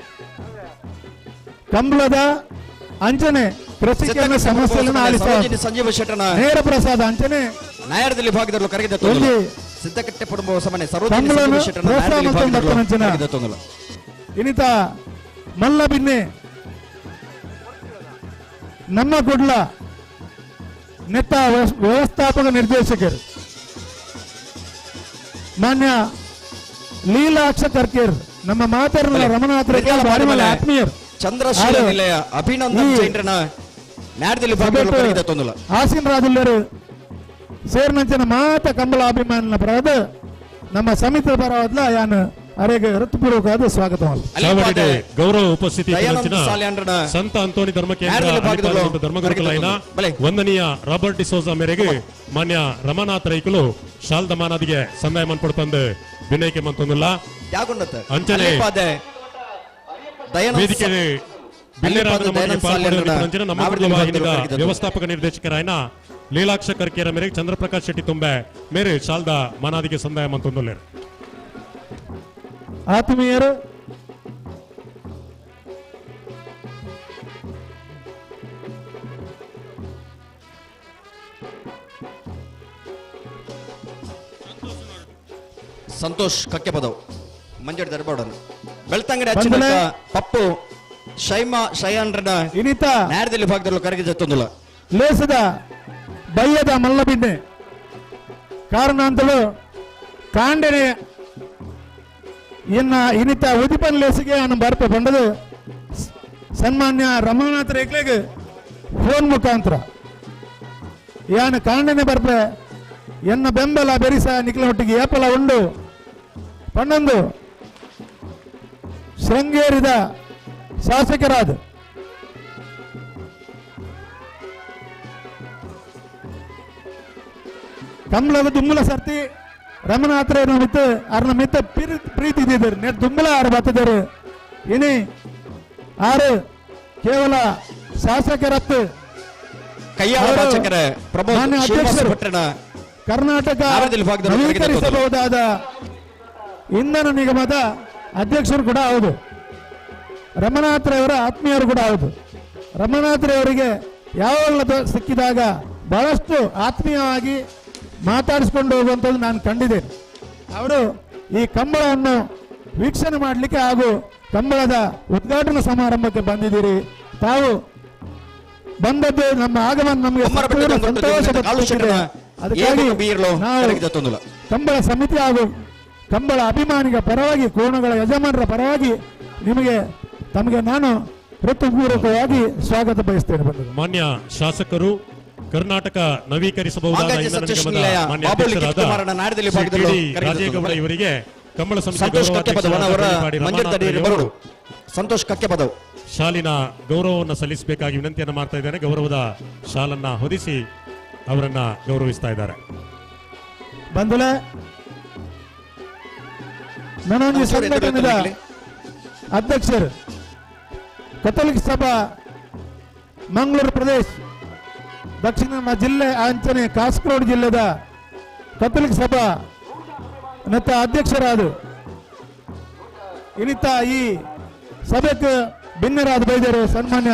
[SPEAKER 6] ಕಂಬಳದ ಅಂಚನೆ ಪ್ರಸಿದ್ಧ ಸಮಸ್ಯೆಗಳನ್ನು ಆಲಿಸ
[SPEAKER 5] ಸಂಜೀವ ಶೆಟ್ಟನ
[SPEAKER 6] ನೇರ ಪ್ರಸಾದ ಅಂಚನೆ
[SPEAKER 5] ನಾಯರದಲ್ಲಿ ಭಾಗದಲ್ಲೂ ಕರಗಿದತ್ತೊಂದಲ್ಲ ಸಿದ್ದಕಟ್ಟೆ ಪಡುವ ಸಮನೆ ಸರೋಜಿನಿ ಸಂಜೀವ ಶೆಟ್ಟನ ನಾಯರದಲ್ಲಿ ಭಾಗದಲ್ಲೂ ಕರಗಿದತ್ತೊಂದಲ್ಲ
[SPEAKER 6] ಇನಿತ ಮಲ್ಲ ಬಿನ್ನೆ ನಮ್ಮ ಗುಡ್ಲ ನೆತ್ತ ವ್ಯವಸ್ಥಾಪಕ ನಿರ್ದೇಶಕರು ಮಾನ್ಯ ಲೀಲಾಕ್ಷ ಕರ್ಕೇರ್ ನಮ್ಮ ಮಾತರನ ರಮನಾಥ್ ಆತ್ಮೀಯರು
[SPEAKER 5] ಚಂದ್ರಶೀಲ ನಿಲಯ ಅಭಿನಂದನ್ ಜೈಂಡ್ರನ ನಾಯರದಲ್ಲಿ ಭಾಗದಲ್ಲೂ ಕರಗಿದತ್ತೊಂದಲ್ಲ
[SPEAKER 6] ಆಸೀನರಾದಲ್ಲರು ಸೇರ್ನಂಚಿನ ಮಾತ ಕಂಬಳ ಅಭಿಮಾನ ಪರವಾದ ನಮ್ಮ ಸಮಿತಿ ಪರವಾದ ಯಾನ್ ಅವರಿಗೆ ಹೃತ್ಪೂರ್ವಕವಾದ ಸ್ವಾಗತ
[SPEAKER 1] ಗೌರವ ಉಪಸ್ಥಿತಿ ಸಂತ ಅಂತೋನಿ ಧರ್ಮ ಕೇಂದ್ರ ಧರ್ಮಗುರುಗಳಾಯಿನ ವಂದನೀಯ ರಾಬರ್ಟ್ ಡಿಸೋಜಾ ಮೇರೆಗೆ ಮಾನ್ಯ ರಮನಾಥ್ ರೈಕುಲು ಶಾಲ್ದ ಮಾನದಿಗೆ ಸಂದಾಯ ಮನ್ಪಡ್ತಂದು ವಿನಯಕ್ಕೆ ಮಂತೊಂದಿಲ್ಲ ಅಂಚನೆ ವೇದಿಕೆ ವ್ಯವಸ್ಥಾಪಕ ನಿರ್ದೇಶಕರಾಯನ ಲೀಲಾಕ್ಷ ಕರ್ಕೇರ ಮೇರೆಗೆ ಚಂದ್ರಪ್ರಕಾಶ್ ಶೆಟ್ಟಿ ತುಂಬೆ ಮೇರೆ ಶಾಲ್ದ ಮಾನಾದಿಗೆ ಸಂದಾಯ ಮಂತೊಂದುಲ್ಲೆರು
[SPEAKER 6] ಆತ್ಮೀಯರು
[SPEAKER 5] ಸಂತೋಷ್ ಕಕ್ಕೆ ಪದವು ಮಂಜಡ್ ದರ್ಬಾಡನ್ ಬೆಳ್ತಂಗಡಿ ಅಚ್ಚ ಪಪ್ಪು ಶೈಮಾ ಶಯಾನ್ರನ
[SPEAKER 6] ಇನಿತ
[SPEAKER 5] ನಾಯರದಲ್ಲಿ ಭಾಗದಲ್ಲೂ ಕರಗಿದತ್ತೊಂದಲ್ಲ
[SPEAKER 6] ಲೇಸದ ಬಯ್ಯದ ಮಲ್ಲಬಿನ್ನೆ ಕಾರಣಾಂತಲು ಕಾಂಡೆನೆ ಇನಿತ ಉದಿಪನ್ ಲೇಸಿಗೆ ಅನ್ನ ಬರ್ಪ ಬಂದದು ಸನ್ಮಾನ್ಯ ರಮನಾಥ್ ರೇಗ್ಲೆಗೆ ಫೋನ್ ಮುಖಾಂತರ ಯಾನ ಕಾಂಡೆನೆ ಬರ್ಪೆ ಎನ್ನ ಬೆಂಬಲ ಬೆರಿಸ ನಿಖಲ ಒಟ್ಟಿಗೆ ಏಪಲ ಉಂಡು ಪಣ್ಣೊಂದು ಶೃಂಗೇರಿದ ಶಾಸಕರಾದ ಕಂಬಳದ ದುಮ್ಮಲ ಸರ್ತಿ ರಮನಾಥ್ರೇನ ಮಿತ್ತ ಅರ್ನ ಮಿತ್ತ ಪ್ರೀತಿ ಇದ್ದಿದ್ದಾರೆ ನೆಟ್ ದುಮ್ಮಲ ಆರು ಬತ್ತಿದ್ದಾರೆ ಇನಿ ಆರು ಕೇವಲ ಶಾಸಕರತ್ತು ಮಾನ್ಯ ಅಧ್ಯಕ್ಷರು ಕರ್ನಾಟಕ ನವೀಕರಿಸಬಹುದಾದ ಇಂಧನ ನಿಗಮದ ಅಧ್ಯಕ್ಷರು ಕೂಡ ಹೌದು ರಮನಾಥ್ರವರ ಆತ್ಮೀಯರು ಕೂಡ ಹೌದು ರಮನಾಥ್ರವರಿಗೆ ಯಾವಾಗಲೂ ಸಿಕ್ಕಿದಾಗ ಬಹಳಷ್ಟು ಆತ್ಮೀಯವಾಗಿ ಮಾತಾಡಿಸ್ಕೊಂಡು ಹೋಗುವಂಥದ್ದು ನಾನು ಕಂಡಿದ್ದೇನೆ ಅವರು ಈ ಕಂಬಳವನ್ನು ವೀಕ್ಷಣೆ ಮಾಡಲಿಕ್ಕೆ ಹಾಗೂ ಕಂಬಳದ ಉದ್ಘಾಟನಾ ಸಮಾರಂಭಕ್ಕೆ ಬಂದಿದ್ದೀರಿ ತಾವು ಬಂದದ್ದು ನಮ್ಮ ಆಗಮನ ನಮಗೆ ಅದಕ್ಕಾಗಿ ನಾವು ಕಂಬಳ ಸಮಿತಿ ಹಾಗೂ ಕಂಬಳ ಅಭಿಮಾನಿಗಳ ಪರವಾಗಿ ಕೋಣಗಳ ಯಜಮಾನರ ಪರವಾಗಿ ತಮಗೆ ನಾನು ಹೃತ್ಪೂರ್ವಕವಾಗಿ ಸ್ವಾಗತ ಬಯಸ್ತೇನೆ.
[SPEAKER 1] ಮಾನ್ಯ ಶಾಸಕರು ಕರ್ನಾಟಕ ನವೀಕರಿಸಬಹುದಾದ ಇಂಧನ ನಿಗಮದ ಮಾನ್ಯ ಅಧ್ಯಕ್ಷರಾದ ರಾಜೇಗೌಡ ಇವರಿಗೆ ಕಂಬಳ ಸಮಿತಿ
[SPEAKER 5] ಸಂತೋಷ್ ಕಕ್ಕೆ ಪದವು
[SPEAKER 1] ಶಾಲಿನ ಗೌರವವನ್ನು ಸಲ್ಲಿಸಬೇಕಾಗಿ ವಿನಂತಿಯನ್ನು ಮಾಡ್ತಾ ಇದ್ದೇನೆ. ಗೌರವದ ಶಾಲನ್ನ ಹೊದಿಸಿ ಅವರನ್ನ ಗೌರವಿಸ್ತಾ ಇದ್ದಾರೆ.
[SPEAKER 6] ಬಂಧುಗಳೇ, ನನ್ನೊಂದು ಸಂಘಟನೆಯ ಅಧ್ಯಕ್ಷರು ಕಥೋಲಿಕ ಸಭಾ ಮಂಗಳೂರು ಪ್ರದೇಶ ದಕ್ಷಿಣ ಜಿಲ್ಲೆ ಅಂಚನೆ ಕಾಸರಗೋಡು ಜಿಲ್ಲೆದ ಕಥೋಲಿಕ ಸಭಾ ನತ್ತ ಅಧ್ಯಕ್ಷರಾದ ಇನಿತ ಈ ಸಭೆಗೆ ಭಿನ್ನರಾದ ಬೈದರು ಸನ್ಮಾನ್ಯ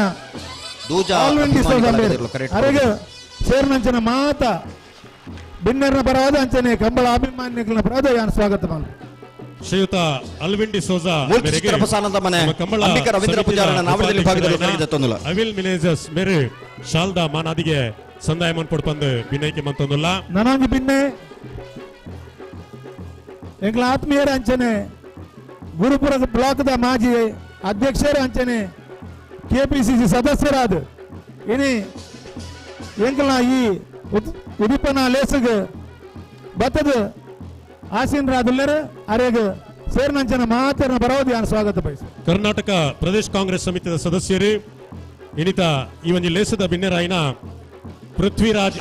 [SPEAKER 6] ಅರೆಗೆ ಸೇರ್ನಂಚನ ಮಾತ ಭಿನ್ನರ ಪರವಾದ ಅಂಚನೆ ಕಂಬಳ ಅಭಿಮಾನಿಗಳ ಪರವಾದ ಯಾನು ಸ್ವಾಗತ ಮಾಡಿ
[SPEAKER 1] ಶ್ರೀಯುತ ಅಲ್ವಿನ್ ಡಿಸೋಜಾ ಅವಿಲ್ ಮಿನೇಜಸ್ ಮೇರೆ ಶಾಲ್ದಾ ಮಾನಾದಿಗೆ ಸಂದಾಯ ಮನ್ಪೊಡ್ಪಂದು ಭಿನ್ನೈಕೆ ಮಂತೊಂದುಲ್ಲ
[SPEAKER 6] ನನಗೆ ಭಿನ್ನೆ ಎಂಗ್ಲ ಆತ್ಮೀಯರ ಅಂಚನೆ ಗುರುಪುರ ಬ್ಲಾಕ್ದ ಮಾಜಿ ಅಧ್ಯಕ್ಷರ ಅಂಚನೆ ಕೆಪಿಸಿಸಿ ಸದಸ್ಯರಾದ ಇನಿ ಎಂಗ್ಲ ಈ ಉದಿಪನ ಲೇಸಗೆ ಬತ್ತದ ಆಸೀನರಾದುಲ್ಲರ ಅರೆಗೆ ಸೇರ್ನಂಚನ ಮಾತನ್ನ ಬರೋದು ಯಾನು ಸ್ವಾಗತ ಬಯಸಿ.
[SPEAKER 1] ಕರ್ನಾಟಕ ಪ್ರದೇಶ ಕಾಂಗ್ರೆಸ್ ಸಮಿತಿಯ ಸದಸ್ಯರು ಇನಿತ ಈ ಒಂದು ಲೇಸದ ಭಿನ್ನರಾಯಿನ ಪೃಥ್ವಿರಾಜ್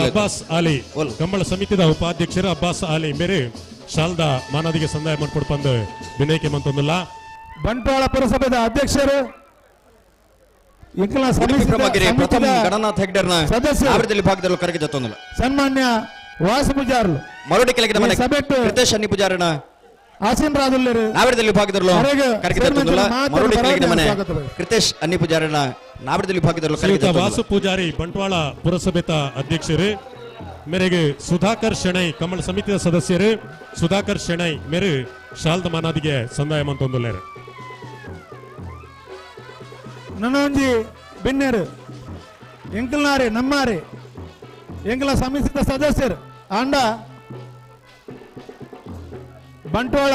[SPEAKER 1] ಅಬ್ಬಾಸ್ ಆಲಿ ಕಂಬಳ ಸಮಿತಿಯ ಉಪಾಧ್ಯಕ್ಷರು ಅಬ್ಬಾಸ್ ಆಲಿ ಮೇರೆ ಶಾಲ್ದಾ ಮಾನದಿಗೆ ಸಂದಾಯ ಮಾಡ್ಕೊಡ್ಪಂದು ಭಿನ್ನೈಕೆ ಮಂತೊಂದಿಲ್ಲ.
[SPEAKER 6] ಬಂಟ್ವಾಳ ಪುರಸಭೆದ ಅಧ್ಯಕ್ಷರು ಸನ್ಮಾನ್ಯ ವಾಸ ಪೂಜಾರ್ಲು
[SPEAKER 5] ಮರುಡಿ ಕೆಳಗಿನ ಮನೆ ಕೃತೇಶ್ ಅನ್ನಿ ಪೂಜಾರನ
[SPEAKER 6] ಆಸೀನರಾದುಲ್ಲರು
[SPEAKER 5] ನಾವಿಡದಲ್ಲಿ ಭಾಗದಲ್ಲೂ ಕರೆಗೆತ್ತೊಂದಿಲ್ಲ. ಮರುಡಿ ಕೆಳಗಿನ ಮನೆ ಕೃತೇಶ್ ಅನ್ನಿ ಪೂಜಾರನ ನಾವಿಡದಲ್ಲಿ ಭಾಗದಲ್ಲೂ
[SPEAKER 1] ವಾಸು ಪೂಜಾರಿ ಬಂಟ್ವಾಳ ಪುರಸಭೆತ ಅಧ್ಯಕ್ಷರು ಮೇರೆಗೆ ಸುಧಾಕರ್ ಶೆಣೈ ಕಮಲ ಸಮಿತಿಯ ಸದಸ್ಯರು ಸುಧಾಕರ್ ಶೆಣೈ ಮೇರೆ ಶಾಲ್ದ ಮಾನಾದಿಗೆ ಸಂದಾಯ ಮಂತೊಂದುಲ್ಲೇರು.
[SPEAKER 6] ನನ್ನೊಂಜಿ ಭಿನ್ನರು ಎಂಕಲ್ನಾರೆ ನಮ್ಮಾರೆ ಎಂಕಲ ಸಮಿತಿದ ಸದಸ್ಯರು ಆಂಡ ಬಂಟ್ವಾಳ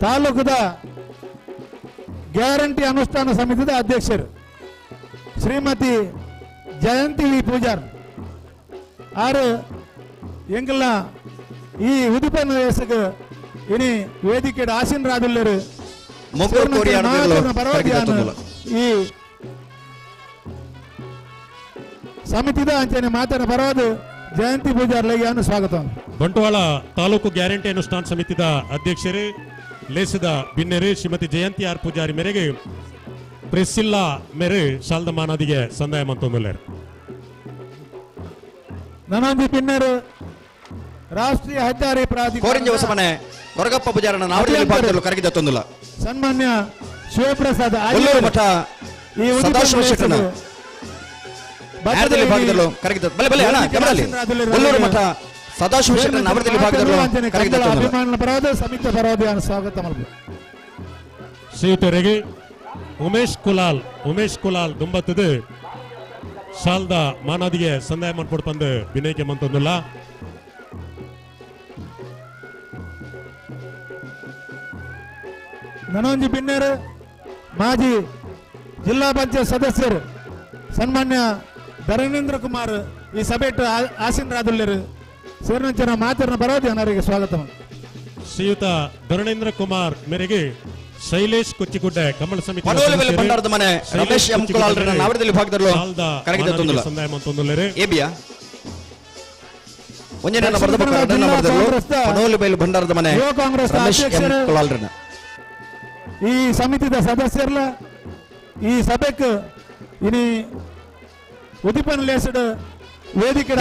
[SPEAKER 6] ತಾಲೂಕದ ಗ್ಯಾರಂಟಿ ಅನುಷ್ಠಾನ ಸಮಿತಿದ ಅಧ್ಯಕ್ಷರು ಶ್ರೀಮತಿ ಜಯಂತಿ ವಿ ಪೂಜಾರ್ ಆರು ಎಂಕಲ್ನ ಈ ಉದಿಪನ ವಯಸ್ಸಿಗೆ ಇನಿ ವೇದಿಕೆ ಆಸೀನರಾದುಲ್ಲರು ಈ ಸಮಿತಿದ ಅಂಚನೆ ಮಾತನ ಬರೋದು ಜಯಂತಿ ಪೂಜಾರ್ಲೆಗೆ ಸ್ವಾಗತ.
[SPEAKER 1] ಬಂಟ್ವಾಳ ತಾಲೂಕು ಗ್ಯಾರಂಟಿ ಅನುಷ್ಠಾನ ಸಮಿತಿದ ಅಧ್ಯಕ್ಷರು ಲೇಸದ ಭಿನ್ನರು ಶ್ರೀಮತಿ ಜಯಂತಿ ಆರ್ ಪೂಜಾರಿ ಮೇರೆಗೆ ಪ್ರೆಸ್ಸಿಲ್ಲಾ ಮೇರೆ ಶಾಲ್ದ ಮಾನದಿಗೆ ಸಂದಾಯ ಮಂತೊಂದುಲ್ಲೇರು.
[SPEAKER 6] ನನೊಂದು ಭಿನ್ನರು ರಾಷ್ಟ್ರೀಯ ಹೆದ್ದಾರಿ
[SPEAKER 5] ಪ್ರಾಧಿಕಾರ
[SPEAKER 6] ಸನ್ಮಾನ್ಯ ಶಿವಪ್ರಸಾದ್
[SPEAKER 5] ಮಠ ಸದಾಶಿವ
[SPEAKER 6] ಸಮಿತಿ ಪರವಾದ ಸ್ವಾಗತ ಮಾಡಬಹುದು.
[SPEAKER 1] ಶ್ರೀಯುತರಿಗೆ ಉಮೇಶ್ ಕುಲಾಲ್ ದುಂಬತ್ತದು ಶಾಲ್ದ ಮಾನದಿಗೆ ಸಂದಾಯ ಮಾಡ್ಕೊಡ್ಪಂದು ಭಿನ್ನೈಕೆ ಮಂತೊಂದಿಲ್ಲ.
[SPEAKER 6] ನನೊಂಜಿ ಭಿನ್ನರು ಮಾಜಿ ಜಿಲ್ಲಾ ಪಂಚಾಯತ್ ಸದಸ್ಯರು ಸನ್ಮಾನ್ಯ ಧರಣೇಂದ್ರ ಕುಮಾರ್ ಈ ಸಭೆ ಆಸೀನರಾದುಲ್ಲರು ಸೇರ್ನಂಚನ ಮಾತನ್ನ ಬರೋದು ಜನರಿಗೆ ಸ್ವಾಗತ.
[SPEAKER 1] ಶ್ರೀಯುತ ಧರಣೇಂದ್ರ ಕುಮಾರ್ ಮೇರೆಗೆ ಶೈಲೇಶ್ ಕೊಚ್ಚಿಗುಡ್ಡೆ ಕಮಲ ಸಮಿತಿ ಸಂದಾಯ ಮಂತೊಂದುಲ್ಲೇರು.
[SPEAKER 6] ಈ ಸಮಿತಿದ ಸದಸ್ಯರ್ಲ ಈ ಸಭೆಗೆ ಇನಿ ಉದಿಪನ ಲೇಸಡ್ ವೇದಿಕೆ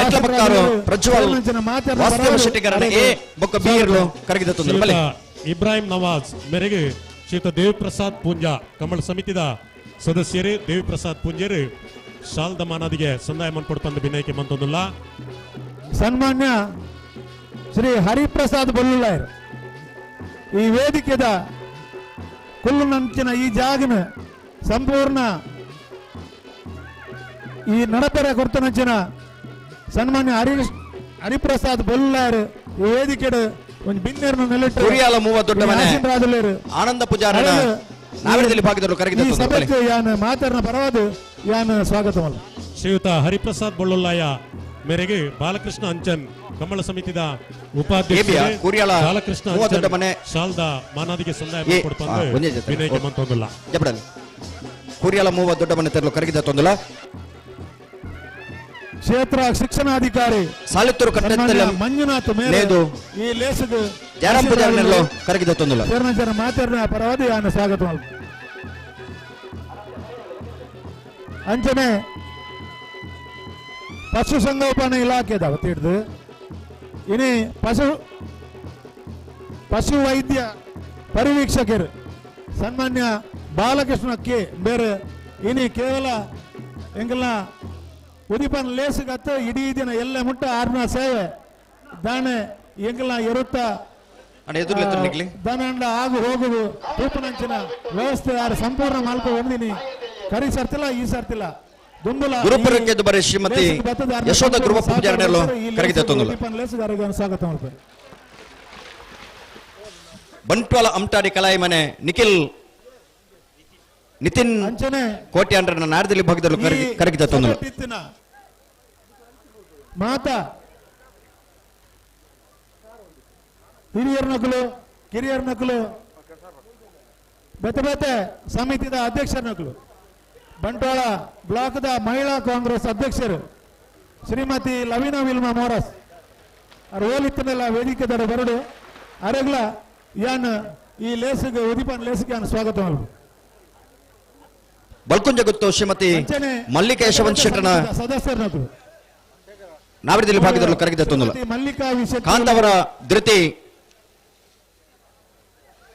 [SPEAKER 1] ಇಬ್ರಾಹಿಂ ನವಾಜ್ ಮೇರೆಗೆ ಶ್ರೀಯುತ ದೇವಿ ಪ್ರಸಾದ್ ಪೂಂಜಾ ಕಮಲ ಸಮಿತಿದ ಸದಸ್ಯರು ದೇವಿ ಪ್ರಸಾದ್ ಪೂಂಜರು ಶಾಲ್ದ ಮಾನದಿಗೆ ಸಂದಾಯ ಮಾಡ್ಕೊಡ್ಪಂದು ಭಿನ್ನೈಕೆ ಮಂತೊಂದಿಲ್ಲ.
[SPEAKER 6] ಸನ್ಮಾನ್ಯ ಶ್ರೀ ಹರಿಪ್ರಸಾದ್ ಬೊಲ್ಲುಲಾಯರ್ ಈ ವೇದಿಕೆದ ಕುಲ್ಲು ನಂಚಿನ ಈ ಜಾಗನ ಸಂಪೂರ್ಣ ಈ ನಡಪೆರ ಕೊರ್ತನಂಚಿನ ಸನ್ಮಾನ್ಯ ಹರಿಪ್ರಸಾದ್ ಬೊಲ್ಲುಲಾಯರ್ ಈ ವೇದಿಕೆ ಒಂದು ಭಿನ್ನರನ್ನು ನೆಲೆಟ್ಟು
[SPEAKER 5] ಆನಂದ ಪೂಜಾರ
[SPEAKER 6] ಈ ಸಭೆಗೆ ಯಾನ ಮಾತನ್ನ ಪರವಾದ ಯಾನ ಸ್ವಾಗತ.
[SPEAKER 1] ಶ್ರೀಯುತ ಹರಿಪ್ರಸಾದ್ ಬೊಳ್ಳುಲ್ಲಾಯ ಮೇರೆಗೆ ಬಾಲಕೃಷ್ಣ ಅಂಚನ್ ಕಂಬಳ ಸಮಿತಿದ
[SPEAKER 5] ಏಬಿಯ
[SPEAKER 1] ಉಪಾಧ್ಯಕ್ಷ
[SPEAKER 5] ಕುರಿಯಾಳ
[SPEAKER 1] ಬಾಲಕೃಷ್ಣ
[SPEAKER 5] ಮೂವ ದೊಡ್ಡ ಮನೆ
[SPEAKER 1] ಶಾಲ್ದ ಮಾನಾದಿಗೆ ಸಂದಾಯ
[SPEAKER 5] ಒಂದೇ
[SPEAKER 1] ಕೊಡ್ತಂದು
[SPEAKER 5] ಜೊತೆ.
[SPEAKER 1] ವಿನಯಕ್ಕೆ ಮಂತೊಂದಿಲ್ಲ
[SPEAKER 5] ಜಪಡಲ್ಲಿ ಕುರಿಯಾಳ ಮೂವ ದೊಡ್ಡ ಮನೆ ತೆರಲು ಕರಗಿದ ತೊಂದಲ
[SPEAKER 6] ಕ್ಷೇತ್ರ ಶಿಕ್ಷಣಾಧಿಕಾರಿ
[SPEAKER 5] ಸಾಲಿತ್ತೂರು ಕಟ್ಟೆತ್ತಲ
[SPEAKER 6] ಮಂಜುನಾಥ್ ಮೇಲೆ
[SPEAKER 5] ನೇದು
[SPEAKER 6] ಈ ಲೇಸದ
[SPEAKER 5] ಜಾರಾಂ ಪೂಜಾರಿ ನೆರಳು ಕರಗಿದ ತೊಂದಲ
[SPEAKER 6] ಸೇರ್ನ ಮಾತಾಡಿನ ಪರವಾದಿ ఆయన ಸ್ವಾಗತ ಅಂಚನೆ ಪಶು ಸಂಗೋಪನಾ ಇಲಾಖೆದ ಹಿಡಿದು ಇನಿ ಪಶು ವೈದ್ಯ ಪರಿವೀಕ್ಷಕರು ಸನ್ಮಾನ್ಯ ಬಾಲಕೃಷ್ಣ ಕೆ ಬೇರೆ ಇನಿ ಕೇವಲ ಎಂಗಲ್ನ ಉದಿಪನ್ ಲೇಸುಗತ್ತು ಇಡೀ ದಿನ ಎಲ್ಲ ಮುಟ್ಟ ಆರ್ನ ಸೇವೆ ದಾಣೆ ಎಂಗಲ್ನ ಇರುತ್ತ
[SPEAKER 5] ಎದುರ್ಲಿ
[SPEAKER 6] ದನಂಡ ಆಗು ಹೋಗುದು ತೂಪನಂಚಿನ ವ್ಯವಸ್ಥೆ ಯಾರು ಸಂಪೂರ್ಣ ಮಾಲ್ಕ ಹೊಂದಿನಿ ಕರಿ ಸರ್ತಿಲ್ಲ ಈ ಸರ್ತಿಲ್ಲ ದುಂಬುಲ
[SPEAKER 5] ಗುರುಪುರಂಗೆ ದುಬಾರಿ ಶ್ರೀಮತಿ ಯಶೋಧ ಗೃಹ ಪೂಜಾರಿ ನೆರಳು ಕರಗಿದ ತೊಂದಲ
[SPEAKER 6] ಲೇಸುಗಾರರಿಗೆ ಸ್ವಾಗತ ಮಾಡ್ತಾರೆ
[SPEAKER 5] ಬಂಟ್ವಾಳ ಅಮಟಾಡಿ ಕಲಾಯಿ ಮನೆ ನಿತಿನ್
[SPEAKER 6] ಅಂಚನೆ
[SPEAKER 5] ಕೋಟ್ಯಾಂಡ್ರನ ನಾಡದಲ್ಲಿ ಭಾಗದಲ್ಲೂ ಕರಗಿದ ತೊಂದಲ
[SPEAKER 6] ಮಾತಾ ಹಿರಿಯರ ನಕಲು ಕಿರಿಯರ ನಕಲು ಬೆತೆ ಸಮಿತಿದ ಅಧ್ಯಕ್ಷರ ನಕಲು ಬಂಟ್ವಾಳ ಬ್ಲಾಕ್ದ ಮಹಿಳಾ ಕಾಂಗ್ರೆಸ್ ಅಧ್ಯಕ್ಷರು ಶ್ರೀಮತಿ ಲವೀನಾ ವಿಲ್ಮಾ ಮೋರಸ್ ಅವ್ರು ಹೋಲಿತ್ತನೆಲ್ಲ ವೇದಿಕೆ ದಡ ಬರಡು ಅರೆಗ್ಲ ಯಾನ್ ಈ ಲೇಸಿಗೆ ಉದಿಪನ್ ಲೇಸಿಗೆ ಯಾನ್ ಸ್ವಾಗತ ಮಾಡ್ಬೋದು
[SPEAKER 5] ಬಲ್ಕುಂಜ ಗೊತ್ತು ಶ್ರೀಮತಿ ಮಲ್ಲಿಕಾ ಯಶವಂತ್ ಶೆಟ್ಟರ್ನ
[SPEAKER 6] ಸದಸ್ಯರ ನಕಲು
[SPEAKER 5] ನಾವರದಲ್ಲಿ ಭಾಗದಲ್ಲೂ ಕರಗಿದ ತೊಂದಲ
[SPEAKER 6] ಮಲ್ಲಿಕಾ
[SPEAKER 5] ಕಾಂತವರ ಧೃತಿ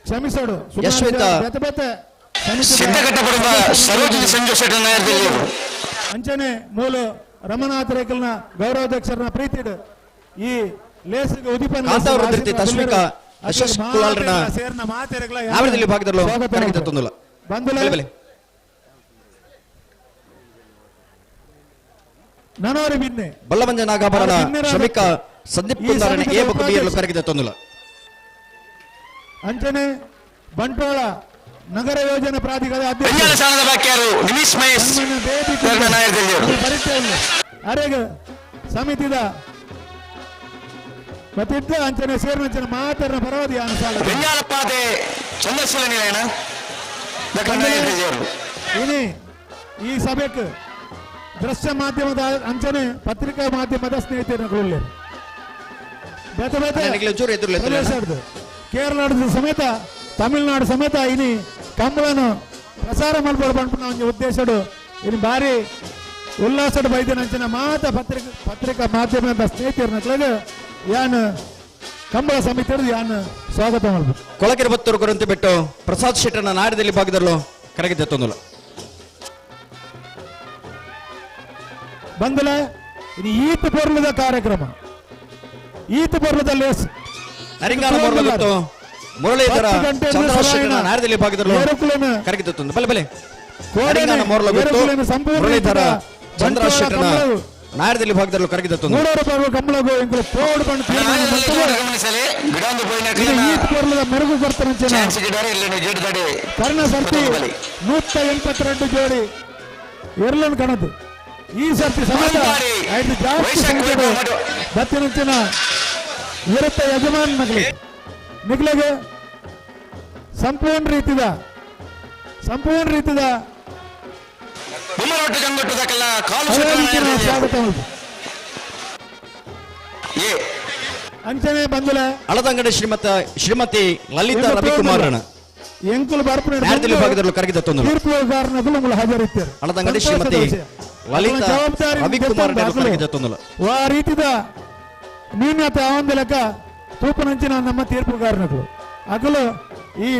[SPEAKER 6] ಕ್ಷಮಿಸೋಡು
[SPEAKER 5] ಯಶ್ವಿತ ಸಿದ್ಧಘಟ್ಟಪುರದ ಸರೋಜಿನಿ ಸಂಜು ಶೆಟ್ಟರ್ ನಾಯಕರಲ್ಲಿ
[SPEAKER 6] ಅಂಚನೆ ಮೂಲ ರಮನಾಥ್ ರೇಕಲ್ನ ಗೌರವಾಧ್ಯಕ್ಷರನ್ನ ಪ್ರೀತಿಡು ಈ ಲೇಸಿಗೆ ಉದಿಪನ
[SPEAKER 5] ಕಾಂತವರ ಧೃತಿ ತಸ್ಮಿಕಾ ಯಶಸ್ ಕುಲಾಲ್ರನ
[SPEAKER 6] ಸೇರ್ನ ಮಾತೆರೆಗಳ
[SPEAKER 5] ನಾವರದಲ್ಲಿ ಭಾಗದಲ್ಲೂ ಕರಗಿದ ತೊಂದಲ
[SPEAKER 6] ಬಂದುಲೆ ನನೋರಿ ಬಿನ್ನೆ
[SPEAKER 5] ಬಲ್ಲವಂಜ ನಾಗಾಭರಣ ಶ್ರಮಿಕ ಸಂದೀಪ್ ಕುಂದಾರನ ಎ ಬುಕ್ ಬಿಯರ್ಲು ಕರಗಿದ ತೊಂದಲ
[SPEAKER 6] ಅಂಚನೆ ಬಂಟ್ವಾಳ ನಗರ ಯೋಜನೆ ಪ್ರಾಧಿಕಾರ ಅರೆಗ ಸಮಿತಿದ ಮತ್ತಿದ್ದ ಅಂಚನೆ ಸೇರ್ನಂಚನ ಮಾತರನ ಪರವಾದಿ ಇನಿ ಈ ಸಭೆಗೆ ದೃಶ್ಯ ಮಾಧ್ಯಮದ ಅಂಚನೆ ಪತ್ರಿಕಾ ಮಾಧ್ಯಮದ ಸ್ನೇಹಿತರು ಕೇರಳದ ಸಮೇತ ತಮಿಳುನಾಡು ಸಮೇತ ಇನಿ ಕಂಬಳನು ಪ್ರಸಾರ ಮಾಡ್ಬೋದು ಒಂದು ಉದ್ದೇಶಡು ಇನ್ನು ಭಾರಿ ಉಲ್ಲಾಸದ ಬೈದ್ಯನಂಚಿನ ಮಾತ ಪತ್ರಿಕಾ ಮಾಧ್ಯಮದ ಸ್ನೇಹಿತರನ್ನ ಯಾನ್ ಕಂಬಳ ಸಮಿತಿ ಯಾನ್ ಸ್ವಾಗತ ಮಾಡ್ಬೋದು
[SPEAKER 5] ಕೊಳಗೆರೆ ಬತ್ತೂರು ಕೊರಂತೆ ಬಿಟ್ಟು ಪ್ರಸಾದ್ ಶೆಟ್ಟರ್ನ ನಾಡದಲ್ಲಿ ಭಾಗದಲ್ಲೂ ಕರಗಿದ ತೊಂದಲ
[SPEAKER 6] ಬಂದಲ ಇನ್ನು ಈತ ಪೊರ್ಲದ ಕಾರ್ಯಕ್ರಮ ಈತ ಪೊರ್ಲದ ಲೇಸ್
[SPEAKER 5] ನರಿಂಗಾನ ಮೊರಲಗುತ್ತು ಮುರಳೀಧರ ಚಂದ್ರಶೇಖರನ ನಾಡದಲ್ಲಿ ಭಾಗದಲ್ಲೂ ಕರಗಿದ ತೊಂದಲ ಬಲೆ ಬಲೆ ನರಿಂಗಾನ ಮೊರಲಗುತ್ತು ಮುರಳೀಧರ ಚಂದ್ರಶೇಖರನ ನಾಡದಲ್ಲಿ ಭಾಗದಲ್ಲೂ ಕರಗಿದ ತೊಂದಲ
[SPEAKER 6] 300 ರೂಪಾಯಿ ಕಂಬಳಗು ಇಂಕಲು ಪೋಡ್ ಬಂದು ಈತ ಪೊರ್ಲದ ಮೆರುಗು ಕೊಡ್ತಾನೆ ಕರ್ಣ ಸರ್ತಿ 182 ಜೋಡಿ ಎರಲನ್ ಕಣದು ಈ ಸರ್ತಿ ಸಮೇತ 5 ಜಾಸ್ತಿ ಸಂಖ್ಯೆಗಳು ಬತ್ತಿನಂಚಿನ ಇರುತ್ತೆ ಯಜಮಾನ್ ನಿಗ್ಲೆಗೆ ಸಂಪೂರ್ಣ ರೀತಿದ ಸ್ವಾಗತ ಅಂಚನೆ ಬಂದಲ
[SPEAKER 5] ಅಳದಂಗಡಿ ಶ್ರೀಮತಿ ಲಲಿತಾ ರವಿಕುಮಾರನ
[SPEAKER 6] ಎಂಕುಲು ಬರ್ಪು
[SPEAKER 5] ಭಾಗದಲ್ಲೂ ಕರಗಿದ ತೊಂದಲ
[SPEAKER 6] ತೀರ್ಪುಗಾರನಗಳು ಹಾಜರಿದ್ದಾರೆ
[SPEAKER 5] ಅಳದಂಗಡಿ ಶ್ರೀಮತಿ ಲಲಿತಾ ರವಿಕುಮಾರ್ ಕರಗಿದ ತೊಂದಲ
[SPEAKER 6] ಆ ರೀತಿದ ನ್ಯೂನ್ಯತೆ ಆವಂದ ಲೆಕ್ಕ ತೂಪನಂಚಿನ ನಮ್ಮ ತೀರ್ಪುಗಾರನಗಳು ಅಗಲು ಈ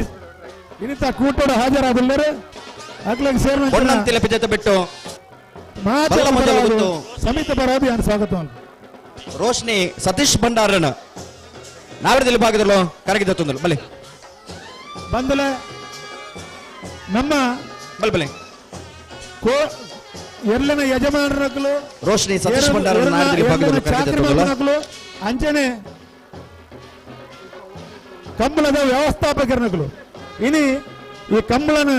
[SPEAKER 6] ಇನಿತ ಕೂಟೋಡು ಹಾಜರಾದಲ್ಲರು ಅಗ್ಲಿಗೆ ಸೇರಿನ
[SPEAKER 5] ಬಿಟ್ಟು
[SPEAKER 6] ಸಮಿತಿ ಪರವಾದಿ ಸ್ವಾಗತ
[SPEAKER 5] ರೋಶ್ನಿ ಸತೀಶ್ ಭಂಡಾರನ ನಾವರದಲ್ಲಿ ಭಾಗದಲ್ಲೂ ಕರಗಿದ ತೊಂದಲ ಬಲೆ
[SPEAKER 6] ಬಂದಲ ನಮ್ಮ
[SPEAKER 5] ಬಲ್ಬಲೆ
[SPEAKER 6] ಎರ್ಲಿನ ಯಜಮಾನರು
[SPEAKER 5] ರೋಶ್ನಿ ಸತೀಶ್ ಭಂಡಾರನ ನಾಡದಲ್ಲಿ ಭಾಗದಲ್ಲೂ ಕರಗಿದ ತೊಂದಲ
[SPEAKER 6] ಅಂಚನೆ ಕಂಬಳದ ವ್ಯವಸ್ಥಾಪಕರನಗಳು ಇನಿ ಈ ಕಂಬಳನ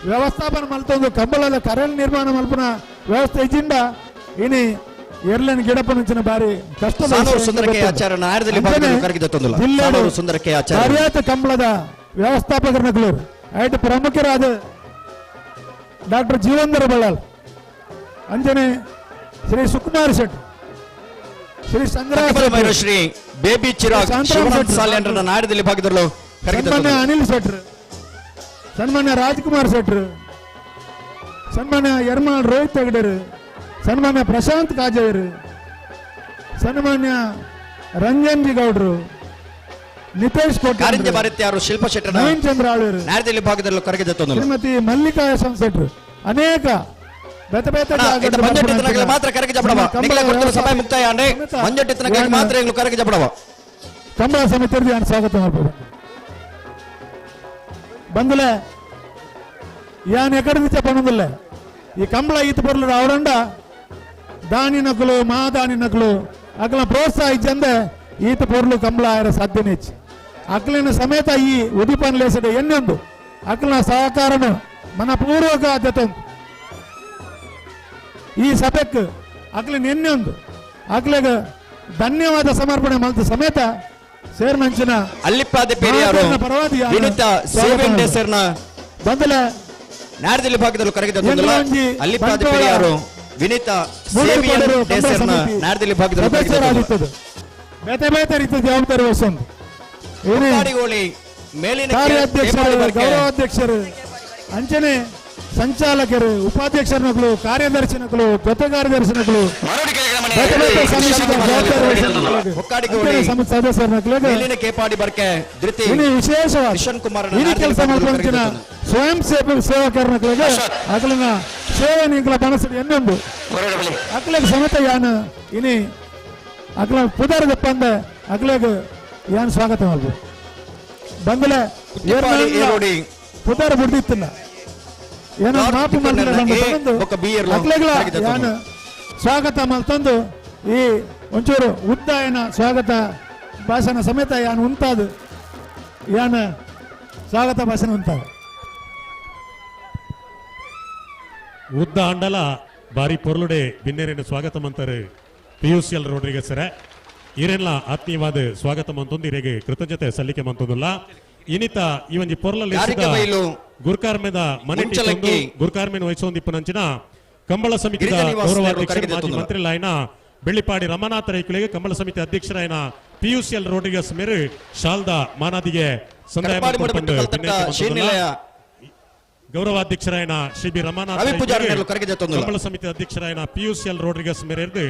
[SPEAKER 6] ವ್ಯವಸ್ಥಾಪನ ಮಲ್ತೊಂದು ಕಂಬಳದ ಕರೆಂಟ್ ನಿರ್ಮಾಣ ಮಲ್ಪನ ವ್ಯವಸ್ಥೆ ಇಜ್ಜಿಂಡ ಇನಿ ಎರ್ಲೆನ್ ಗಿಡಪ నుంచిన ಬಾರಿ ಕಷ್ಟ
[SPEAKER 5] ಸಾನೂರು ಸುಂದರಕ್ಕೆ ಆಚಾರ ನಾಯರದಲ್ಲಿ ಭಾಗದಲ್ಲಿ ಕರಗಿದ ತೊಂದಲ ಸಾನೂರು ಸುಂದರಕ್ಕೆ ಆಚಾರ
[SPEAKER 6] ಕಾರ್ಯಾತ ಕಂಬಳದ ವ್ಯವಸ್ಥಾಪಕರು ಐಟ್ ಪ್ರಮುಖರಾದ ಡಾಕ್ಟರ್ ಜೀವಂದರ ಬಳ್ಳಾಲ್ ಅಂಜನೆ ಶ್ರೀ ಸುಕುಮಾರ್ ಶೆಟ್ ಶ್ರೀ ಸಂಗ್ರಹ
[SPEAKER 5] ಶ್ರೀ ಬೇಬಿ ಚಿರಾಗ್ ಶಿವನಾಥ್ ಸಾಲ್ಯಂದ್ರ ನಾಯರದಲ್ಲಿ ಭಾಗದಲ್ಲೂ
[SPEAKER 6] ಸನ್ಮಾನ್ಯ ಅನಿಲ್ ಶೆಟ್ರ್ ಸನ್ಮಾನ್ಯ ರಾಜ್ಕುಮಾರ್ ಶೆಟ್ರ್ ಸನ್ಮಾನ್ಯ ಯರ್ಮಾಳ್ ರೋಹಿತ್ ಹೆಗ್ಡೆರ್ ಸನ್ಮಾನ್ಯ ಪ್ರಶಾಂತ್ ಕಾಜೇರ್ ಸನ್ಮಾನ್ಯ ರಂಜನ್ ಜಿ ಗೌಡ್ರು ನಿತೇಶ್
[SPEAKER 5] ಕಾರಿಂಜ ಭಾರತೀಯರು ಶಿಲ್ಪ ಶೆಟ್ಟರ್
[SPEAKER 6] ನವೀನ್ ಚಂದ್ರ ಆಳ್ವೇರು
[SPEAKER 5] ನಾಯರದಲ್ಲಿ ಭಾಗದಲ್ಲೂ ಕರಗಿದ ತೊಂದಲ
[SPEAKER 6] ಶ್ರೀಮತಿ ಮಲ್ಲಿಕಾ ಯಶವಂತ್ ಶೆಟ್ರು ಅನೇಕ
[SPEAKER 5] ಮಾತ್ರ ಕರಗಿ ಜಪಡವ ಸಮಯ ಮುಕ್ತಾಯ ಅಂದ್ರೆ ಮಂಜಟ್ಟಿತನ ಮಾತ್ರ ಎಗಳು ಕರಗಿ ಜಪಡವ
[SPEAKER 6] ಕಂಬಳ ಸಮಿತಿ ನಾನು ಸ್ವಾಗತ ಮಾಡ್ಬೋದು ಬಂದಲೆ ಯಾನ್ ಎಕಡೆ ನಿತ್ಯ ಪಣದಿಲ್ಲ ಈ ಕಂಬಳ ಈತ ಬರ್ಲರ ಅವರಂಡ ದಾನಿ ನಕಲು ಮಹಾದಾನಿ ನಕಲು ಅಕಲ ಪ್ರೋತ್ಸಾಹ ಇಜ್ಜಂದೆ ಈತ ಪೊರ್ಲು ಕಂಬಳ ಆಯರ ಸಾಧ್ಯನೇ ಇಚ್ಚಿ ಅಕಲಿನ ಸಮೇತ ಈ ಉದಿಪನ್ ಲೇಸಡೆ ಎನ್ನೊಂದು ಅಕಲಿನ ಸಹಕಾರನು ಮನಪೂರ್ವಕ ಆದ್ಯತೆ ಈ ಸಭೆಕ್ ಅಕಲಿನ ಎನ್ನೊಂದು ಅಕಲಿಗ ಧನ್ಯವಾದ ಸಮರ್ಪಣೆ ಮಾಡಿದ ಸಮೇತ ಸೇರ್ಮಂಚಿನ
[SPEAKER 5] ಅಲ್ಲಿಪ್ಪಾದ ಪೇರಿಯಾರು ವಿನುತ ಸೇವೆನ್ ದೇಸರ್ನ
[SPEAKER 6] ಬಂದಲೆ
[SPEAKER 5] ನಾಯರದಲ್ಲಿ ಭಾಗದಲ್ಲೂ ಕರಗಿದ ತೊಂದಲ ಅಲ್ಲಿಪ್ಪಾದ ಪೇರಿಯಾರು ವಿನಿತ ಸೇವೆನ್ ದೇಸರ್ನ ನಾಯರದಲ್ಲಿ ಭಾಗದಲ್ಲೂ ಕರಗಿದ
[SPEAKER 6] ಬೇತೆ ಬೇತೆ ರೀತಿಯ ಜವಾಬ್ದಾರಿ ವಹಿಸೊಂದು
[SPEAKER 5] ಮೇಲಿನ
[SPEAKER 6] ಕಾರ್ಯಾಧ್ಯಕ್ಷರು ಗೌರವಾಧ್ಯಕ್ಷರು ಅಂಚನೆ ಸಂಚಾಲಕರು ಉಪಾಧ್ಯಕ್ಷರನಗಳು ಕಾರ್ಯದರ್ಶಿನಗಳು ಜೊತೆ ಕಾರ್ಯದರ್ಶಿನಗಳು
[SPEAKER 5] ಮೇಲಿನ ಕೇಪಾಡಿ ಬರ್ಕೆ ಧೃತಿ
[SPEAKER 6] ವಿಶೇಷವಾಗಿ
[SPEAKER 5] ಕಿಶನ್ ಕುಮಾರ್
[SPEAKER 6] ಕೆಲಸ ಮಾಡ್ಕೊಂಡ ಸ್ವಯಂ ಸೇವಕರನಗಳಿಗೆ ಅಕಲಿನ ಸೇವೆ ನಿಂಕಲ ಬನಸಡಿ ಎನ್ನೊಂದು ಅಕಲಿಗೆ ಸಮೇತ ಯಾನ ಇನಿ ಅಕಲ ಪುದರ್ಗ ಪಂದ ಅಕಲಿಗೆ ಯಾನ್ ಸ್ವಾಗತ ಮಾಡ್ಬೋದು ಬಂದಲೆ ಪುದರ್ ಬಿಡ್ದಿತ್ತಿಲ್ಲ ಏನೋ ಮಾಪು ಯಾನ್ ಸ್ವಾಗತ ಮಲ್ತಂದು ಈ ಒಂಚೂರು ಉದ್ದಾಯನ ಸ್ವಾಗತ ಭಾಷಣ ಸಮೇತ ಯಾನ್ ಉಂಟಾದು ಯಾನ ಸ್ವಾಗತ ಭಾಷಣ ಉಂಟಾದ
[SPEAKER 1] ಉದ್ದ ಅಂಡಲ ಬಾರಿ ಪೊರ್ಲುಡೆ ಬಿನ್ನೇರಿನ ಸ್ವಾಗತ ಮಂತಾರೆ PUCL ರೋಡ್ರಿಗಸ್ ಸರ ಇರೆಲ್ಲ ಆತ್ಮೀಯವಾದ ಸ್ವಾಗತ ಮಂತೊಂದು ಇರೆಗೆ ಕೃತಜ್ಞತೆ ಸಲ್ಲಿಕೆ ಮಂತೊಂದುಲ್ಲ ಇನಿತ ಈ ಒಂಜಿ ಪೊರ್ಲಲ್ಲಿ ಗುರ್ಕಾರ್ಮೆದ ಮನೆ ಗುರ್ಕಾರ್ಮೆನ ವಹಿಸೊಂದಿಪ್ಪನಂಚಿನ ಕಂಬಳ ಸಮಿತಿಯ ಗೌರವಾಧ್ಯಕ್ಷರು ಮಾಜಿ ಮಂತ್ರಿಲಾಯನ ಬೆಳ್ಳಿಪಾಡಿ ರಮನಾಥ ರೈಕುಲಿಗೆ ಕಂಬಳ ಸಮಿತಿ ಅಧ್ಯಕ್ಷರಾಯನ PUCL ರೋಡ್ರಿಗಸ್ ಮೇರೆ ಶಾಲ್ದಾ ಮಾನಾದಿಗೆ ಸಂದಾಯ ಗೌರವಾಧ್ಯಕ್ಷರಾಯನ ಶ್ರೀ ಬಿ ರಮನಾಥ ಕಂಬಳ ಸಮಿತಿ ಅಧ್ಯಕ್ಷರಾಯನ PUCL ರೋಡ್ರಿಗಸ್ ಮೇರೆ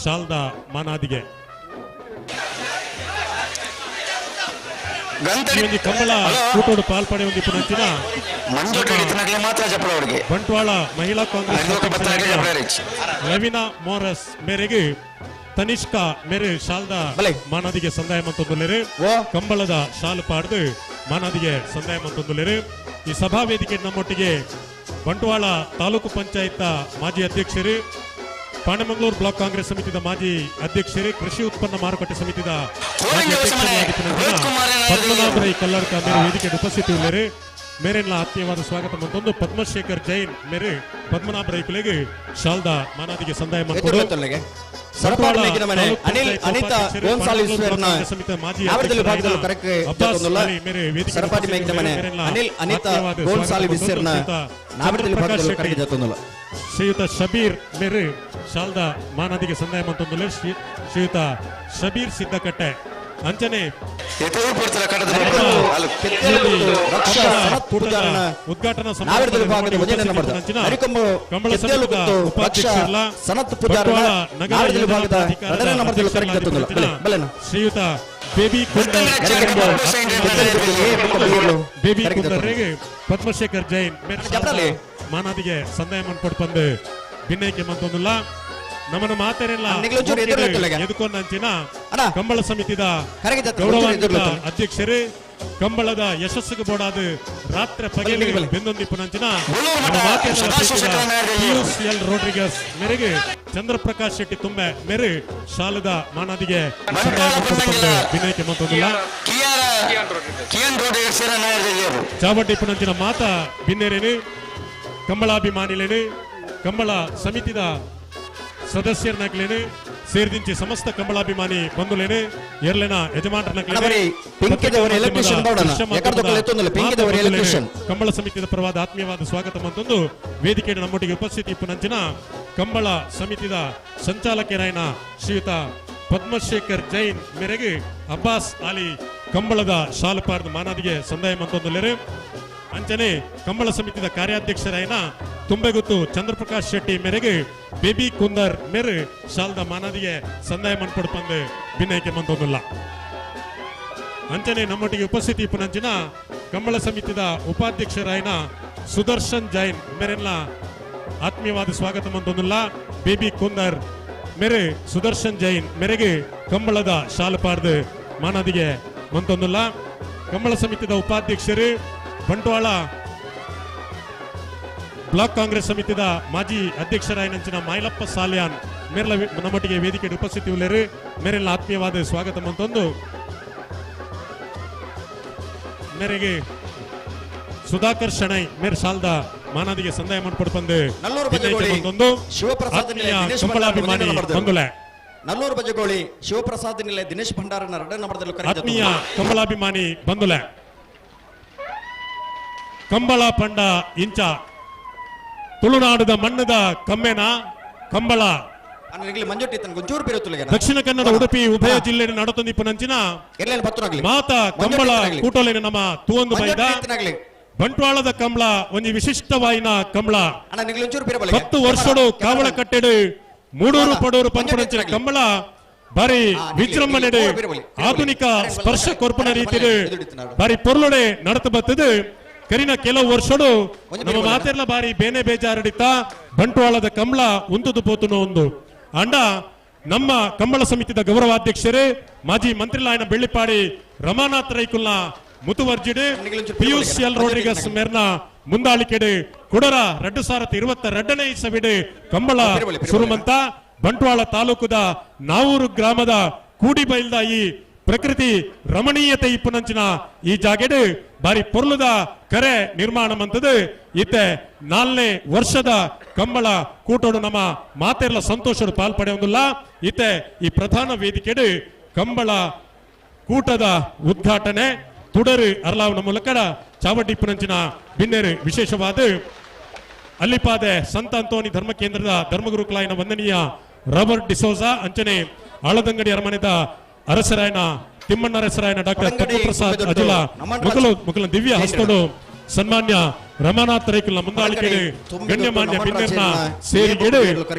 [SPEAKER 1] ಶಾಲ್ದಾ ಮಾನಾದಿಗೆ ಕಂಬಳ ಕೂಟೋಡು ಪಾಲ್ಪಡೆ ಹೊಂದಿಪ್ಪನಂಚಿನ ಬಂಟ್ವಾಳ ಮಹಿಳಾ ಕಾಂಗ್ರೆಸ್ ರವೀನಾ ಮೋರಸ್ ಮೇರೆಗೆ ತನಿಷ್ಕಾ ಮೇರೆ ಶಾಲ್ದಾ ಮಾನಾದಿಗೆ ಸಂದಾಯ ಮಂತೊಂದುಲ್ಲೆರು ಕಂಬಳದ ಶಾಲು ಪಾಡ್ದು ಮಾನಾದಿಗೆ ಸಂದಾಯ ಮಂತೊಂದುಲ್ಲೆರು ಈ ಸಭಾ ವೇದಿಕೆ ನಮ್ಮೊಟ್ಟಿಗೆ ಬಂಟ್ವಾಳ ತಾಲೂಕು ಪಂಚಾಯತ್ ಮಾಜಿ ಅಧ್ಯಕ್ಷರು ಪಾಂಡಮಂಗಳೂರು ಬ್ಲಾಕ್ ಕಾಂಗ್ರೆಸ್ ಸಮಿತಿಯ ಮಾಜಿ ಅಧ್ಯಕ್ಷರು ಕೃಷಿ ಉತ್ಪನ್ನ ಮಾರುಕಟ್ಟೆ ಸಮಿತಿಯ ಮಾಜಿ ಪದ್ಮನಾಭರೈ ಕಲ್ಲಡ್ಕ ಮೇರೆ ವೇದಿಕೆ ಉಪಸ್ಥಿತಿ ಮೇರೆಲ್ಲ ಆತ್ಮೀಯವಾದ ಸ್ವಾಗತ ಮತ್ತೊಂದು ಪದ್ಮಶೇಖರ್ ಜೈನ್ ಮೇರೆ ಪದ್ಮನಾಭರೈ ಕುಲೆಗೆ ಶಾಲ್ದಾ ಮಾನಾದಿಗೆ ಸಂದಾಯ ಮಾಡಿಕೊಡು ಶ್ರೀಯುತ ಶಬೀರ್ ಮೇರೆ ಶಾಲ್ದಾ ಮಾನಾದಿಗೆ ಸಂದಾಯ ಮಂತೊಂದು ಶ್ರೀಯುತ ಶಬೀರ್ ಸಿದ್ದಕಟ್ಟೆ ಅಂಚನೆ ಉದ್ಘಾಟನಾ ಶ್ರೀಯುತ ಬೇಬಿ ಪದ್ಮಶೇಖರ್ ಜೈನ್ ಮಾನಾದಿಗೆ ಸಂದಾಯ ಮಾಡ್ಕೊಂಡು ಬಂದು ಭಿನ್ನೈಕೆ ಮಂತೊಂದಿಲ್ಲ ನಮ್ಮನ್ನು ಮಾತಾರಿಲ್ಲ ಎದುಕೊಂಡಂಚಿನ ಕಂಬಳ ಸಮಿತಿದ ಗೌರವಾನ್ವಿತ ಅಧ್ಯಕ್ಷರು ಕಂಬಳದ ಯಶಸ್ಸಿಗೆ ಬೋಡಾದ ರಾತ್ರಿ ಪಗೆಲಿ ಬೆಂದೊಂದಿಪ್ಪನಂಚಿನ PUCL ರೋಡ್ರಿಗಸ್ ಮೇರೆಗೆ ಚಂದ್ರಪ್ರಕಾಶ್ ಶೆಟ್ಟಿ ತುಂಬೆ ಮೇರೆ ಶಾಲದ ಮಾನಾದಿಗೆ ಭಿನ್ನೈಕೆ ಮಂತೊಂದಿಲ್ಲ ಚಾವಟ್ಟಿಪ್ಪನಂಚಿನ ಮಾತ ಭಿನ್ನೇರೇನು ಕಂಬಳಾಭಿಮಾನಿಲೇನು ಕಂಬಳ ಸಮಿತಿದ ಸದಸ್ಯರನ್ನಾಗ್ಲೇನು ಸೇರಿದಿಂಚಿ ಸಮಸ್ತ ಕಂಬಳಾಭಿಮಾನಿ ಬಂಧುಲೇನು ಏರ್ಲೆನ ಕಂಬಳ ಸಮಿತಿಯ ಪರವಾದ ಆತ್ಮೀಯವಾದ ಸ್ವಾಗತ ಮಂತೊಂದು ವೇದಿಕೆಯ ನಮ್ಮೊಟ್ಟಿಗೆ ಉಪಸ್ಥಿತಿ ಪುನಂಚಿನ ಕಂಬಳ ಸಮಿತಿಯ ಸಂಚಾಲಕರಾಯನ ಶ್ರೀಯುತ ಪದ್ಮಶೇಖರ್ ಜೈನ್ ಮೇರೆಗೆ ಅಬ್ಬಾಸ್ ಅಲಿ ಕಂಬಳದ ಶಾಲಪಾರ್ದ ಮಾನಾದಿಗೆ ಸಂದಾಯ ಮಂತೊಂದುಲ್ಲೇರು ಅಂಚನೆ ಕಂಬಳ ಸಮಿತಿಯ ಕಾರ್ಯಾಧ್ಯಕ್ಷರಾಯನ ತುಂಬೆಗುತ್ತು ಚಂದ್ರಪ್ರಕಾಶ್ ಶೆಟ್ಟಿ ಮೇರೆಗೆ ಬೇಬಿ ಕುಂದರ್ ಮೇರೆ ಶಾಲದ ಮಾನಾದಿಗೆ ಸಂದಾಯ ಮನ್ಪಡ್ಪಂದು ಭಿನ್ನೈಕೆ ಮಂತೊಂದುಲ್ಲ ಅಂಚನೆ ನಮ್ಮೊಟ್ಟಿಗೆ ಉಪಸ್ಥಿತಿ ಪುನಂಚಿನ ಕಂಬಳ ಸಮಿತಿಯ ಉಪಾಧ್ಯಕ್ಷರಾಯನ ಸುದರ್ಶನ್ ಜೈನ್ ಮೇರೆಲ್ಲ ಆತ್ಮೀಯವಾದ ಸ್ವಾಗತ ಮಂತೊಂದುಲ್ಲ ಬೇಬಿ ಕುಂದರ್ ಮೇರೆ ಸುದರ್ಶನ್ ಜೈನ್ ಮೇರೆಗೆ ಕಂಬಳದ ಶಾಲಪಾರ್ದು ಮಾನಾದಿಗೆ ಮಂತೊಂದುಲ್ಲ ಕಂಬಳ ಸಮಿತಿಯ ಉಪಾಧ್ಯಕ್ಷರು ಬಂಟ್ವಾಳ ಬ್ಲಾಕ್ ಕಾಂಗ್ರೆಸ್ ಸಮಿತಿಯ ಮಾಜಿ ಅಧ್ಯಕ್ಷರಾಯನಂಚಿನ ಮೈಲಪ್ಪ ಸಾಲ್ಯಾನ್ ಮೇರೆಲ್ಲ ನಮ್ಮೊಟ್ಟಿಗೆ ವೇದಿಕೆಗೆ ಉಪಸ್ಥಿತಿ ಉಳ್ಳೇರು ಮೇರೆಲ್ಲ ಆತ್ಮೀಯವಾದ ಸ್ವಾಗತ ಮಂತೊಂದು ಮೇರೆಗೆ ಸುಧಾಕರ್ ಶಣೈ ಮೇರೆ ಸಾಲದ ಮಾನಾದಿಗೆ ಸಂದಾಯ ಮಾಡ್ಪಡ್ಪಂದು ಕಂಬಳಾಭಿಮಾನಿ ಬಂಧುಲೆ
[SPEAKER 5] ನಲ್ಲೂರು ಬಜಗೋಳಿ ಶಿವಪ್ರಸಾದ್ ನಿಲೆ ದಿನೇಶ್ ಭಂಡಾರನ ರಡ್ಡನಮರದಲ್ಲಿ
[SPEAKER 1] ಆತ್ಮೀಯ ಕಂಬಳಾಭಿಮಾನಿ ಬಂಧುಲೆ ಕಂಬಳ ಪಂಡ ಇಂಚ ತುಳುನಾಡದ ಮಣ್ಣದ ಕಮ್ಮೆನ ಕಂಬಳ ದಕ್ಷಿಣ ಕನ್ನಡ ಉಡುಪಿ ಉಭಯ ಜಿಲ್ಲೆ ನಡತೊಂದಿಪ್ಪುನಂಚಿನ ಮಾತ ಕಂಬಳ ಕೂಟೋಲಿನ ನಮ್ಮ ತೂವೊಂದು ಬೈದ ಬಂಟ್ವಾಳದ ಕಂಬಳ ಒಂದು ವಿಶಿಷ್ಟವಾಯಿನ ಕಂಬಳ 10 ವರ್ಷಡು ಕಾವಳ ಕಟ್ಟೆಡು ಮೂಡೂರು ಪಡೂರು ಪಂಪುನಂಚಿನ ಕಂಬಳ ಬಾರಿ ವಿಜೃಂಭಣೆಡು ಆಧುನಿಕ ಸ್ಪರ್ಶ ಕೊರ್ಪನ ರೀತಿಡು ಬಾರಿ ಪೊರ್ಲೊಡೆ ನಡತ ಬತ್ತದು ಕರಿನ ಕೆಲವು ವರ್ಷಡು ನಮ್ಮ ಮಾತೆರ್ಲ ಬಾರಿ ಬೇನೆ ಬೇಜಾರಡಿತ ಬಂಟ್ವಾಳದ ಕಂಬಳ ಉಂತುದು ಪೋತುನ ಒಂದು ಅಂಡ ನಮ್ಮ ಕಂಬಳ ಸಮಿತಿಯ ಗೌರವಾಧ್ಯಕ್ಷರೇ ಮಾಜಿ ಮಂತ್ರಿಲಾಯನ ಬೆಳ್ಳಿಪಾಡಿ ರಮಾನಾಥ್ ರೈಕುಲ್ನ ಮುತುವರ್ಜಿಡು ಪಿಯೂಷ್ ಎಲ್ ರೋಡ್ರಿಗಸ್ ಮೇರ್ನ ಮುಂದಾಳಿಕೆಡು ಕುಡರ 2022ನೇ ಇಸವಿಡು ಕಂಬಳ ಸುರುಮಂತ ಬಂಟ್ವಾಳ ತಾಲೂಕುದ ನಾವೂರು ಗ್ರಾಮದ ಕೂಡಿಬೈಲ್ದ ಈ ಪ್ರಕೃತಿ ರಮಣೀಯತೆ ಇಪ್ಪುನಂಚಿನ ಈ ಜಾಗೆಡು ಬಾರಿ ಪೊರ್ಲುದ ಕರೆ ನಿರ್ಮಾಣ ಮಂತದು ಇತ್ತೆ 4ನೇ ವರ್ಷದ ಕಂಬಳ ಕೂಟೋಡು ನಮ್ಮ ಮಾತೆರ್ಲ ಸಂತೋಷಡು ಪಾಲ್ಪಡೆಯೊಂದಿಲ್ಲ ಇತ್ತೆ ಈ ಪ್ರಧಾನ ವೇದಿಕೆಡು ಕಂಬಳ ಕೂಟದ ಉದ್ಘಾಟನೆ ತುಡರು ಅರ್ಲಾವನ ಮೂಲಕ ಚಾವಟಿಪ್ಪುನಂಚಿನ ಬಿನ್ನೇರು ವಿಶೇಷವಾದ ಅಲ್ಲಿಪಾದೆ ಸಂತ ಅಂತೋನಿ ಧರ್ಮ ಕೇಂದ್ರದ ಧರ್ಮಗುರುಕುಲಾಯನ ವಂದನೀಯ ರಾಬರ್ಟ್ ಡಿಸೋಜಾ ಅಂಚನೆ ಆಳದಂಗಡಿ ಅರಮನೆದ ಅರಸರಾಯನ ತಿಮ್ಮಣ್ಣ ಅರಸರಾಯನ ಡಾಕ್ಟರ್ ಪದ್ಮಪ್ರಸಾದ್ ಅಜುಲ ಮುಕುಲ ದಿವ್ಯ ಹಸ್ತೋಡು ಸನ್ಮಾನ್ಯ ರಮಾನಾಥ್ ರೈಕುಲ್ನ ಮುಂದಾಳಿಕೆಡು ಗಣ್ಯಮಾನ್ಯ ಬಿನ್ನೇರ್ನ ಸೇರಿಗೆಡು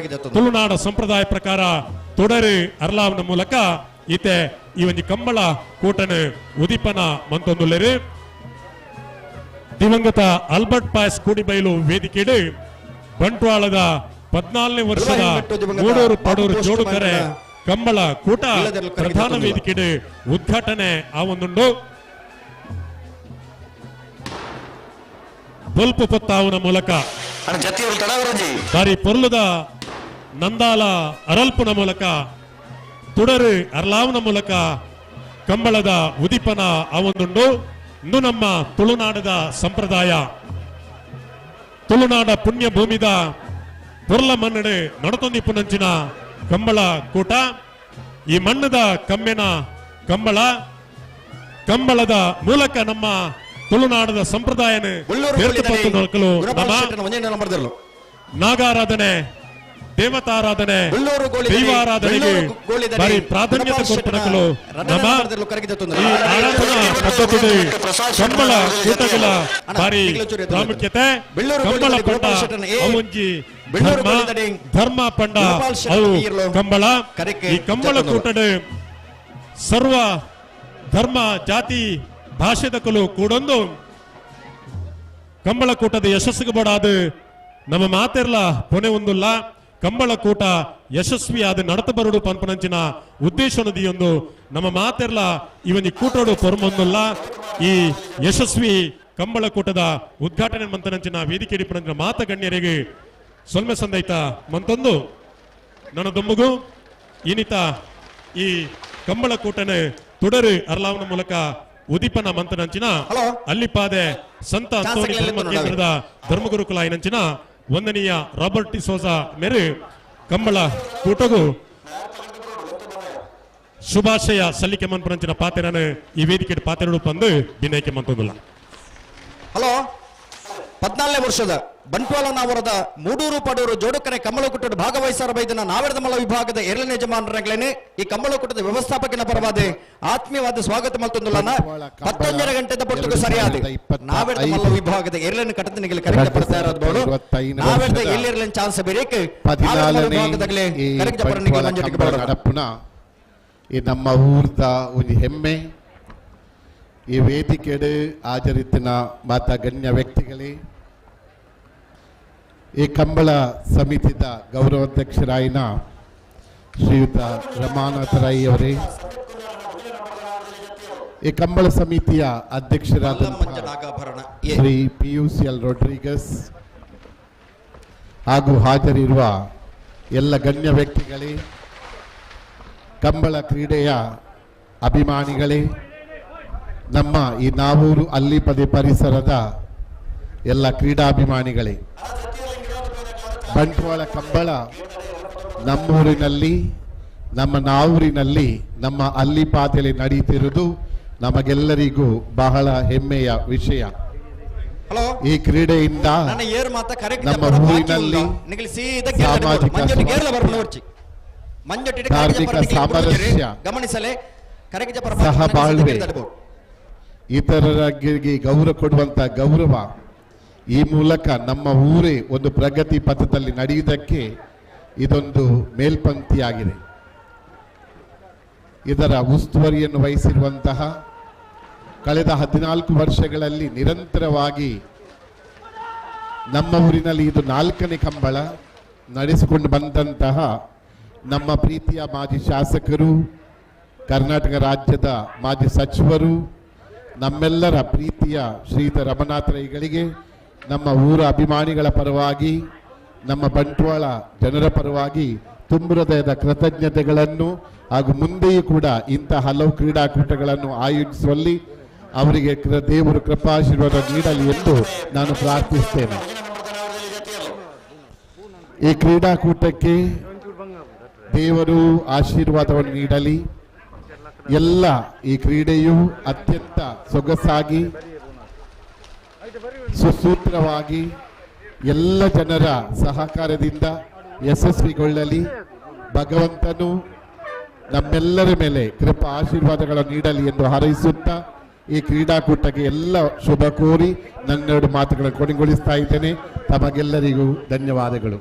[SPEAKER 1] ತುಳುನಾಡ ಸಂಪ್ರದಾಯ ಪ್ರಕಾರ ತುಡರು ಅರ್ಲಾವನ ಮೂಲಕ ಈತೆ ಈ ಒಂದು ಕಂಬಳ ಕೂಟನು ಉದಿಪನ ಮಂತೊಂದುಲ್ಲೇರು ದಿವಂಗತ ಆಲ್ಬರ್ಟ್ ಪಾಯಸ್ ಕೂಡಿಬೈಲು ವೇದಿಕೆಡು ಬಂಟ್ವಾಳದ 14ನೇ ವರ್ಷದ ಮೂಡೂರು ಪಡೂರು ಜೋಡುಕರೆ ಕಂಬಳ ಕೂಟ ಪ್ರಧಾನ ವೇದಿಕೆಡು ಉದ್ಘಾಟನೆ ಆವೊಂದುಂಡು ಬಲ್ಪು ಪೊತ್ತಾವುನ ಮೂಲಕ ಬಾರಿ ಪೊರ್ಲುದ ನಂದಾಲ ಅರಲ್ಪುನ ಮೂಲಕ ತುಡರು ಅರ್ಲಾವನ ಮೂಲಕ ಕಂಬಳದ ಉದಿಪನ ಆವೊಂದುಂಡು ಇಂದು ನಮ್ಮ ತುಳುನಾಡದ ಸಂಪ್ರದಾಯ ತುಳುನಾಡ ಪುಣ್ಯ ಭೂಮಿದ ಪೊರ್ಲ ಮನ್ನಡೆ ನಡತೊಂದಿಪ್ಪುನಂಚಿನ ಕಂಬಳ ಕೂಟ ಈ ಮಣ್ಣದ ಕಮ್ಮೆನ ಕಂಬಳ ಕಂಬಳದ ಮೂಲಕ ನಮ್ಮ ತುಳುನಾಡದ ಸಂಪ್ರದಾಯನ ನಾಗಾರಾಧನೆ ದೇವತಾರಾಧನೆ ದೈವಾರಾಧನೆಗೆ ಬಾರಿ ಪ್ರಾಧಾನ್ಯತೆ ಕೊಡ್ತನಕಲು ನಮ್ಮ ಈ ಆರಾಧನಾ ಪದ್ಧತಿ ಕಂಬಳ ಕೂಟಗಳ ಬಾರಿ ಪ್ರಾಮುಖ್ಯತೆ ಕಂಬಳ ಪಂಡ ಅವಂಜಿ ಧರ್ಮ ಪಂಡ ಅವು ಕಂಬಳ ಈ ಕಂಬಳ ಕೂಟಡು ಸರ್ವ ಧರ್ಮ ಜಾತಿ ಭಾಷೆದಕಲು ಕೂಡೊಂದು ಕಂಬಳ ಕೂಟದ ಯಶಸ್ಸಿಗೆ ಬೋಡಾದ ನಮ್ಮ ಮಾತೆರ್ಲ ಪೊನೆ ಒಂದುಲ್ಲ ಕಂಬಳ ಕೂಟ ಯಶಸ್ವಿಯಾದ ನಡತ ಬರುಡು ಪಂಪನಂಚಿನ ಉದ್ದೇಶನದಿಯೊಂದು ನಮ್ಮ ಮಾತೆರ್ಲ ಇವನಿ ಕೂಟೋಡು ಪೊರ್ಮೊಂದುಲ್ಲ ಈ ಯಶಸ್ವಿ ಕಂಬಳ ಕೂಟದ ಉದ್ಘಾಟನೆ ಮಂತನಂಚಿನ ವೇದಿಕೆ ಹಿಡಿಪನಂಚಿನ ಮಾತ ಗಣ್ಯರಿಗೆ ಸೊಲ್ಮೆ ಸಂದೈತ ಮಂತೊಂದು ನನ್ನ ದೊಮ್ಮಗು ಇನ್ನಿತ ಈ ಕಂಬಳ ಕೂಟನೆ ತುಡರು ಅರ್ಲಾವನ ಮೂಲಕ ಉದಿಪನ ಮಂತನಂಚಿನ ಅಲ್ಲಿಪಾದೆ ಸಂತ ಅಂತೋನಿ ಧರ್ಮ ಕೇಂದ್ರದ ಧರ್ಮಗುರುಕುಲಾಯನಂಚಿನ ವಂದನೀಯ ರಾಬರ್ಟ್ ಡಿಸೋಜಾ ಮೇರೆ ಕಂಬಳ ಕೂಟಗೂ ಶುಭಾಶಯ ಸಲ್ಲಿಕೆ ಮನ್ಪರಂಚಿನ ಪಾತೆರನ ಈ ವೇದಿಕೆ ಪಾತೆರಡು ಬಂದು ಭಿನ್ನೈಕೆ ಮಂತೊಂದಿಲ್ಲ.
[SPEAKER 5] ಹಲೋ 14ನೇ ವರ್ಷದ ಬಂಟ್ವಾಳ ನಾವರದ ಮೂಡೂರು ಪಡೂರು ಜೋಡುಕರೆ ಕಂಬಳಕೂಟದ ಭಾಗವಹಿಸರ ಬೈದನ ನಾವೆರದ ಮಲ್ಲ ವಿಭಾಗದ ಎರಡನೇ ಯಜಮಾನರಾಗಲೇನೆ ಈ ಕಂಬಳಕೂಟದ ವ್ಯವಸ್ಥಾಪಕನ ಪರವಾದ ಆತ್ಮೀಯವಾದ ಸ್ವಾಗತ ಮಲ್ತೊಂದುಲ್ಲನ 11 ಗಂಟೆದ ಪೊಟ್ಟುಗೆ ಸರಿಯಾದ ನಾವೆರದ ಮಲ್ಲ ವಿಭಾಗದ ಎರಡನೇ ಕಟ್ಟದನಿಗೆ ಕರೆಕ್ಟ್ ಪಡ್ತಾ ಇರೋದು ನಾವೆರದ ಎಲ್ಲಿರಲಿನ ಚಾನ್ಸ್ ಬೇರೇಕೆ
[SPEAKER 7] 14ನೇ
[SPEAKER 5] ವಿಭಾಗದಗಲೇ ಕರೆಕ್ಟ್ ಪರನಿಗೆ ಮಂಜಟಿಗೆ
[SPEAKER 7] ಬರೋಣ. ಈ ನಮ್ಮ ಊರ್ದ ಒಂದು ಹೆಮ್ಮೆ. ಈ ವೇದಿಕೆಡೆ ಹಾಜರಿತ್ತಿನ ಮಾತ ಗಣ್ಯ ವ್ಯಕ್ತಿಗಳೇ, ಈ ಕಂಬಳ ಸಮಿತಿದ ಗೌರವಾಧ್ಯಕ್ಷರಾಯಿನ ಶ್ರೀಯುತ ರಮಾನಾಥ ರೈ ಅವರೇ, ಈ ಕಂಬಳ ಸಮಿತಿಯ ಅಧ್ಯಕ್ಷರಾದ ಶ್ರೀ PUCL ರೊಡ್ರಿಗಸ್ ಹಾಗೂ ಹಾಜರಿರುವ ಎಲ್ಲ ಗಣ್ಯ ವ್ಯಕ್ತಿಗಳೇ, ಕಂಬಳ ಕ್ರೀಡೆಯ ಅಭಿಮಾನಿಗಳೇ, ನಮ್ಮ ಈ ನಾವೂರು ಅಲ್ಲಿಪದೆ ಪರಿಸರದ ಎಲ್ಲ ಕ್ರೀಡಾಭಿಮಾನಿಗಳೇ, ಬಂಟ್ವಾಳ ಕಂಬಳ ನಮ್ಮೂರಿನಲ್ಲಿ ನಮ್ಮ ನಾವೂರಿನಲ್ಲಿ ನಮ್ಮ ಅಲ್ಲಿಪಾದೆಯಲ್ಲಿ ನಡೀತಿರುವುದು ನಮಗೆಲ್ಲರಿಗೂ ಬಹಳ ಹೆಮ್ಮೆಯ ವಿಷಯ. ಈ ಕ್ರೀಡೆಯಿಂದ ನಮ್ಮ ಊರಿನಲ್ಲಿ ಸಾಮಾಜಿಕ ಧಾರ್ಮಿಕ ಸಾಮರಸ್ಯ, ಸಹಬಾಳ್ವೆ, ಇತರರಿಗೆ ಗೌರವ ಕೊಡುವಂತ ಗೌರವ, ಈ ಮೂಲಕ ನಮ್ಮ ಊರೇ ಒಂದು ಪ್ರಗತಿ ಪಥದಲ್ಲಿ ನಡೆಯುವುದಕ್ಕೆ ಇದೊಂದು ಮೇಲ್ಪಂಕ್ತಿಯಾಗಿದೆ. ಇದರ ಉಸ್ತುವಾರಿಯನ್ನು ವಹಿಸಿರುವಂತಹ ಕಳೆದ 14 ವರ್ಷಗಳಲ್ಲಿ ನಿರಂತರವಾಗಿ ನಮ್ಮ ಊರಿನಲ್ಲಿ ಇದು 4ನೇ ಕಂಬಳ ನಡೆಸಿಕೊಂಡು ಬಂದಂತಹ ನಮ್ಮ ಪ್ರೀತಿಯ ಮಾಜಿ ಶಾಸಕರು, ಕರ್ನಾಟಕ ರಾಜ್ಯದ ಮಾಜಿ ಸಚಿವರು, ನಮ್ಮೆಲ್ಲರ ಪ್ರೀತಿಯ ಶ್ರೀಯುತ ರಮನಾಥ ರೈಗಳಿಗೆ ನಮ್ಮ ಊರ ಅಭಿಮಾನಿಗಳ ಪರವಾಗಿ, ನಮ್ಮ ಬಂಟ್ವಾಳ ಜನರ ಪರವಾಗಿ ತುಂಬ ಹೃದಯದ ಕೃತಜ್ಞತೆಗಳನ್ನು ಹಾಗೂ ಮುಂದೆಯೂ ಕೂಡ ಇಂಥ ಹಲವು ಕ್ರೀಡಾಕೂಟಗಳನ್ನು ಆಯೋಜಿಸುವಲ್ಲಿ ಅವರಿಗೆ ದೇವರು ಕೃಪಾಶೀರ್ವಾದ ನೀಡಲಿ ಎಂದು ನಾನು ಪ್ರಾರ್ಥಿಸ್ತೇನೆ. ಈ ಕ್ರೀಡಾಕೂಟಕ್ಕೆ ದೇವರು ಆಶೀರ್ವಾದವನ್ನು ನೀಡಲಿ. ಎಲ್ಲ ಈ ಕ್ರೀಡೆಯು ಅತ್ಯಂತ ಸೊಗಸಾಗಿ ಸುಸೂತ್ರವಾಗಿ ಎಲ್ಲ ಜನರ ಸಹಕಾರದಿಂದ ಯಶಸ್ವಿಗೊಳ್ಳಲಿ. ಭಗವಂತನು ನಮ್ಮೆಲ್ಲರ ಮೇಲೆ ಕೃಪಾ ಆಶೀರ್ವಾದಗಳನ್ನು ನೀಡಲಿ ಎಂದು ಹಾರೈಸುತ್ತಾ ಈ ಕ್ರೀಡಾಕೂಟಕ್ಕೆ ಎಲ್ಲ ಶುಭ ಕೋರಿ ನನ್ನೆರಡು ಮಾತುಗಳನ್ನು ಕೊನೆಗೊಳಿಸ್ತಾ ಇದ್ದೇನೆ. ತಮಗೆಲ್ಲರಿಗೂ ಧನ್ಯವಾದಗಳು.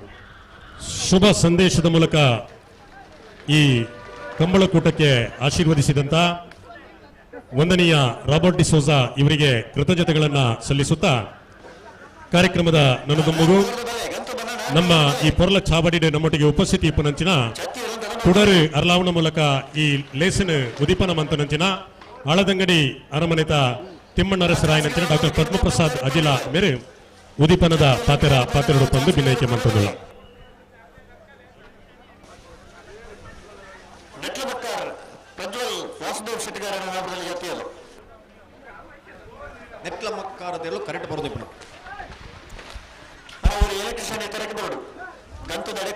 [SPEAKER 1] ಶುಭ ಸಂದೇಶದ ಮೂಲಕ ಈ ಕಂಬಳಕೂಟಕ್ಕೆ ಆಶೀರ್ವದಿಸಿದಂತ ವಂದನೀಯ ರಾಬರ್ಟ್ ಡಿಸೋಜಾ ಇವರಿಗೆ ಕೃತಜ್ಞತೆಗಳನ್ನ ಸಲ್ಲಿಸುತ್ತಾ ಕಾರ್ಯಕ್ರಮದ ನನ್ನದೊಮ್ಮಗು ನಮ್ಮ ಈ ಪೊರ್ಲ ಚಾವಡಿಡೆ ನಮ್ಮೊಟ್ಟಿಗೆ ಉಪಸ್ಥಿತಿ ಇಪ್ಪನಂಚಿನ ತುಡರು ಅರ್ಲಾವಣ ಮೂಲಕ ಈ ಲೇಸಿನ ಉದೀಪನ ಮಂತನಂಚಿನ ಆಳದಂಗಡಿ ಅರಮನೆತ ತಿಮ್ಮಣ್ಣರಸರಾಯನಂಚಿನ ಡಾಕ್ಟರ್ ಪದ್ಮಪ್ರಸಾದ್ ಅಜಿಲ ಮೇರೆ ಉದೀಪನದ ಪಾತೆರಡು ಪಂದು ಭಿನ್ನೈಕೆ ಮಂತದಿಲ್ಲ.
[SPEAKER 5] ಕರೆಕ್ಟ್ ಬರೋದು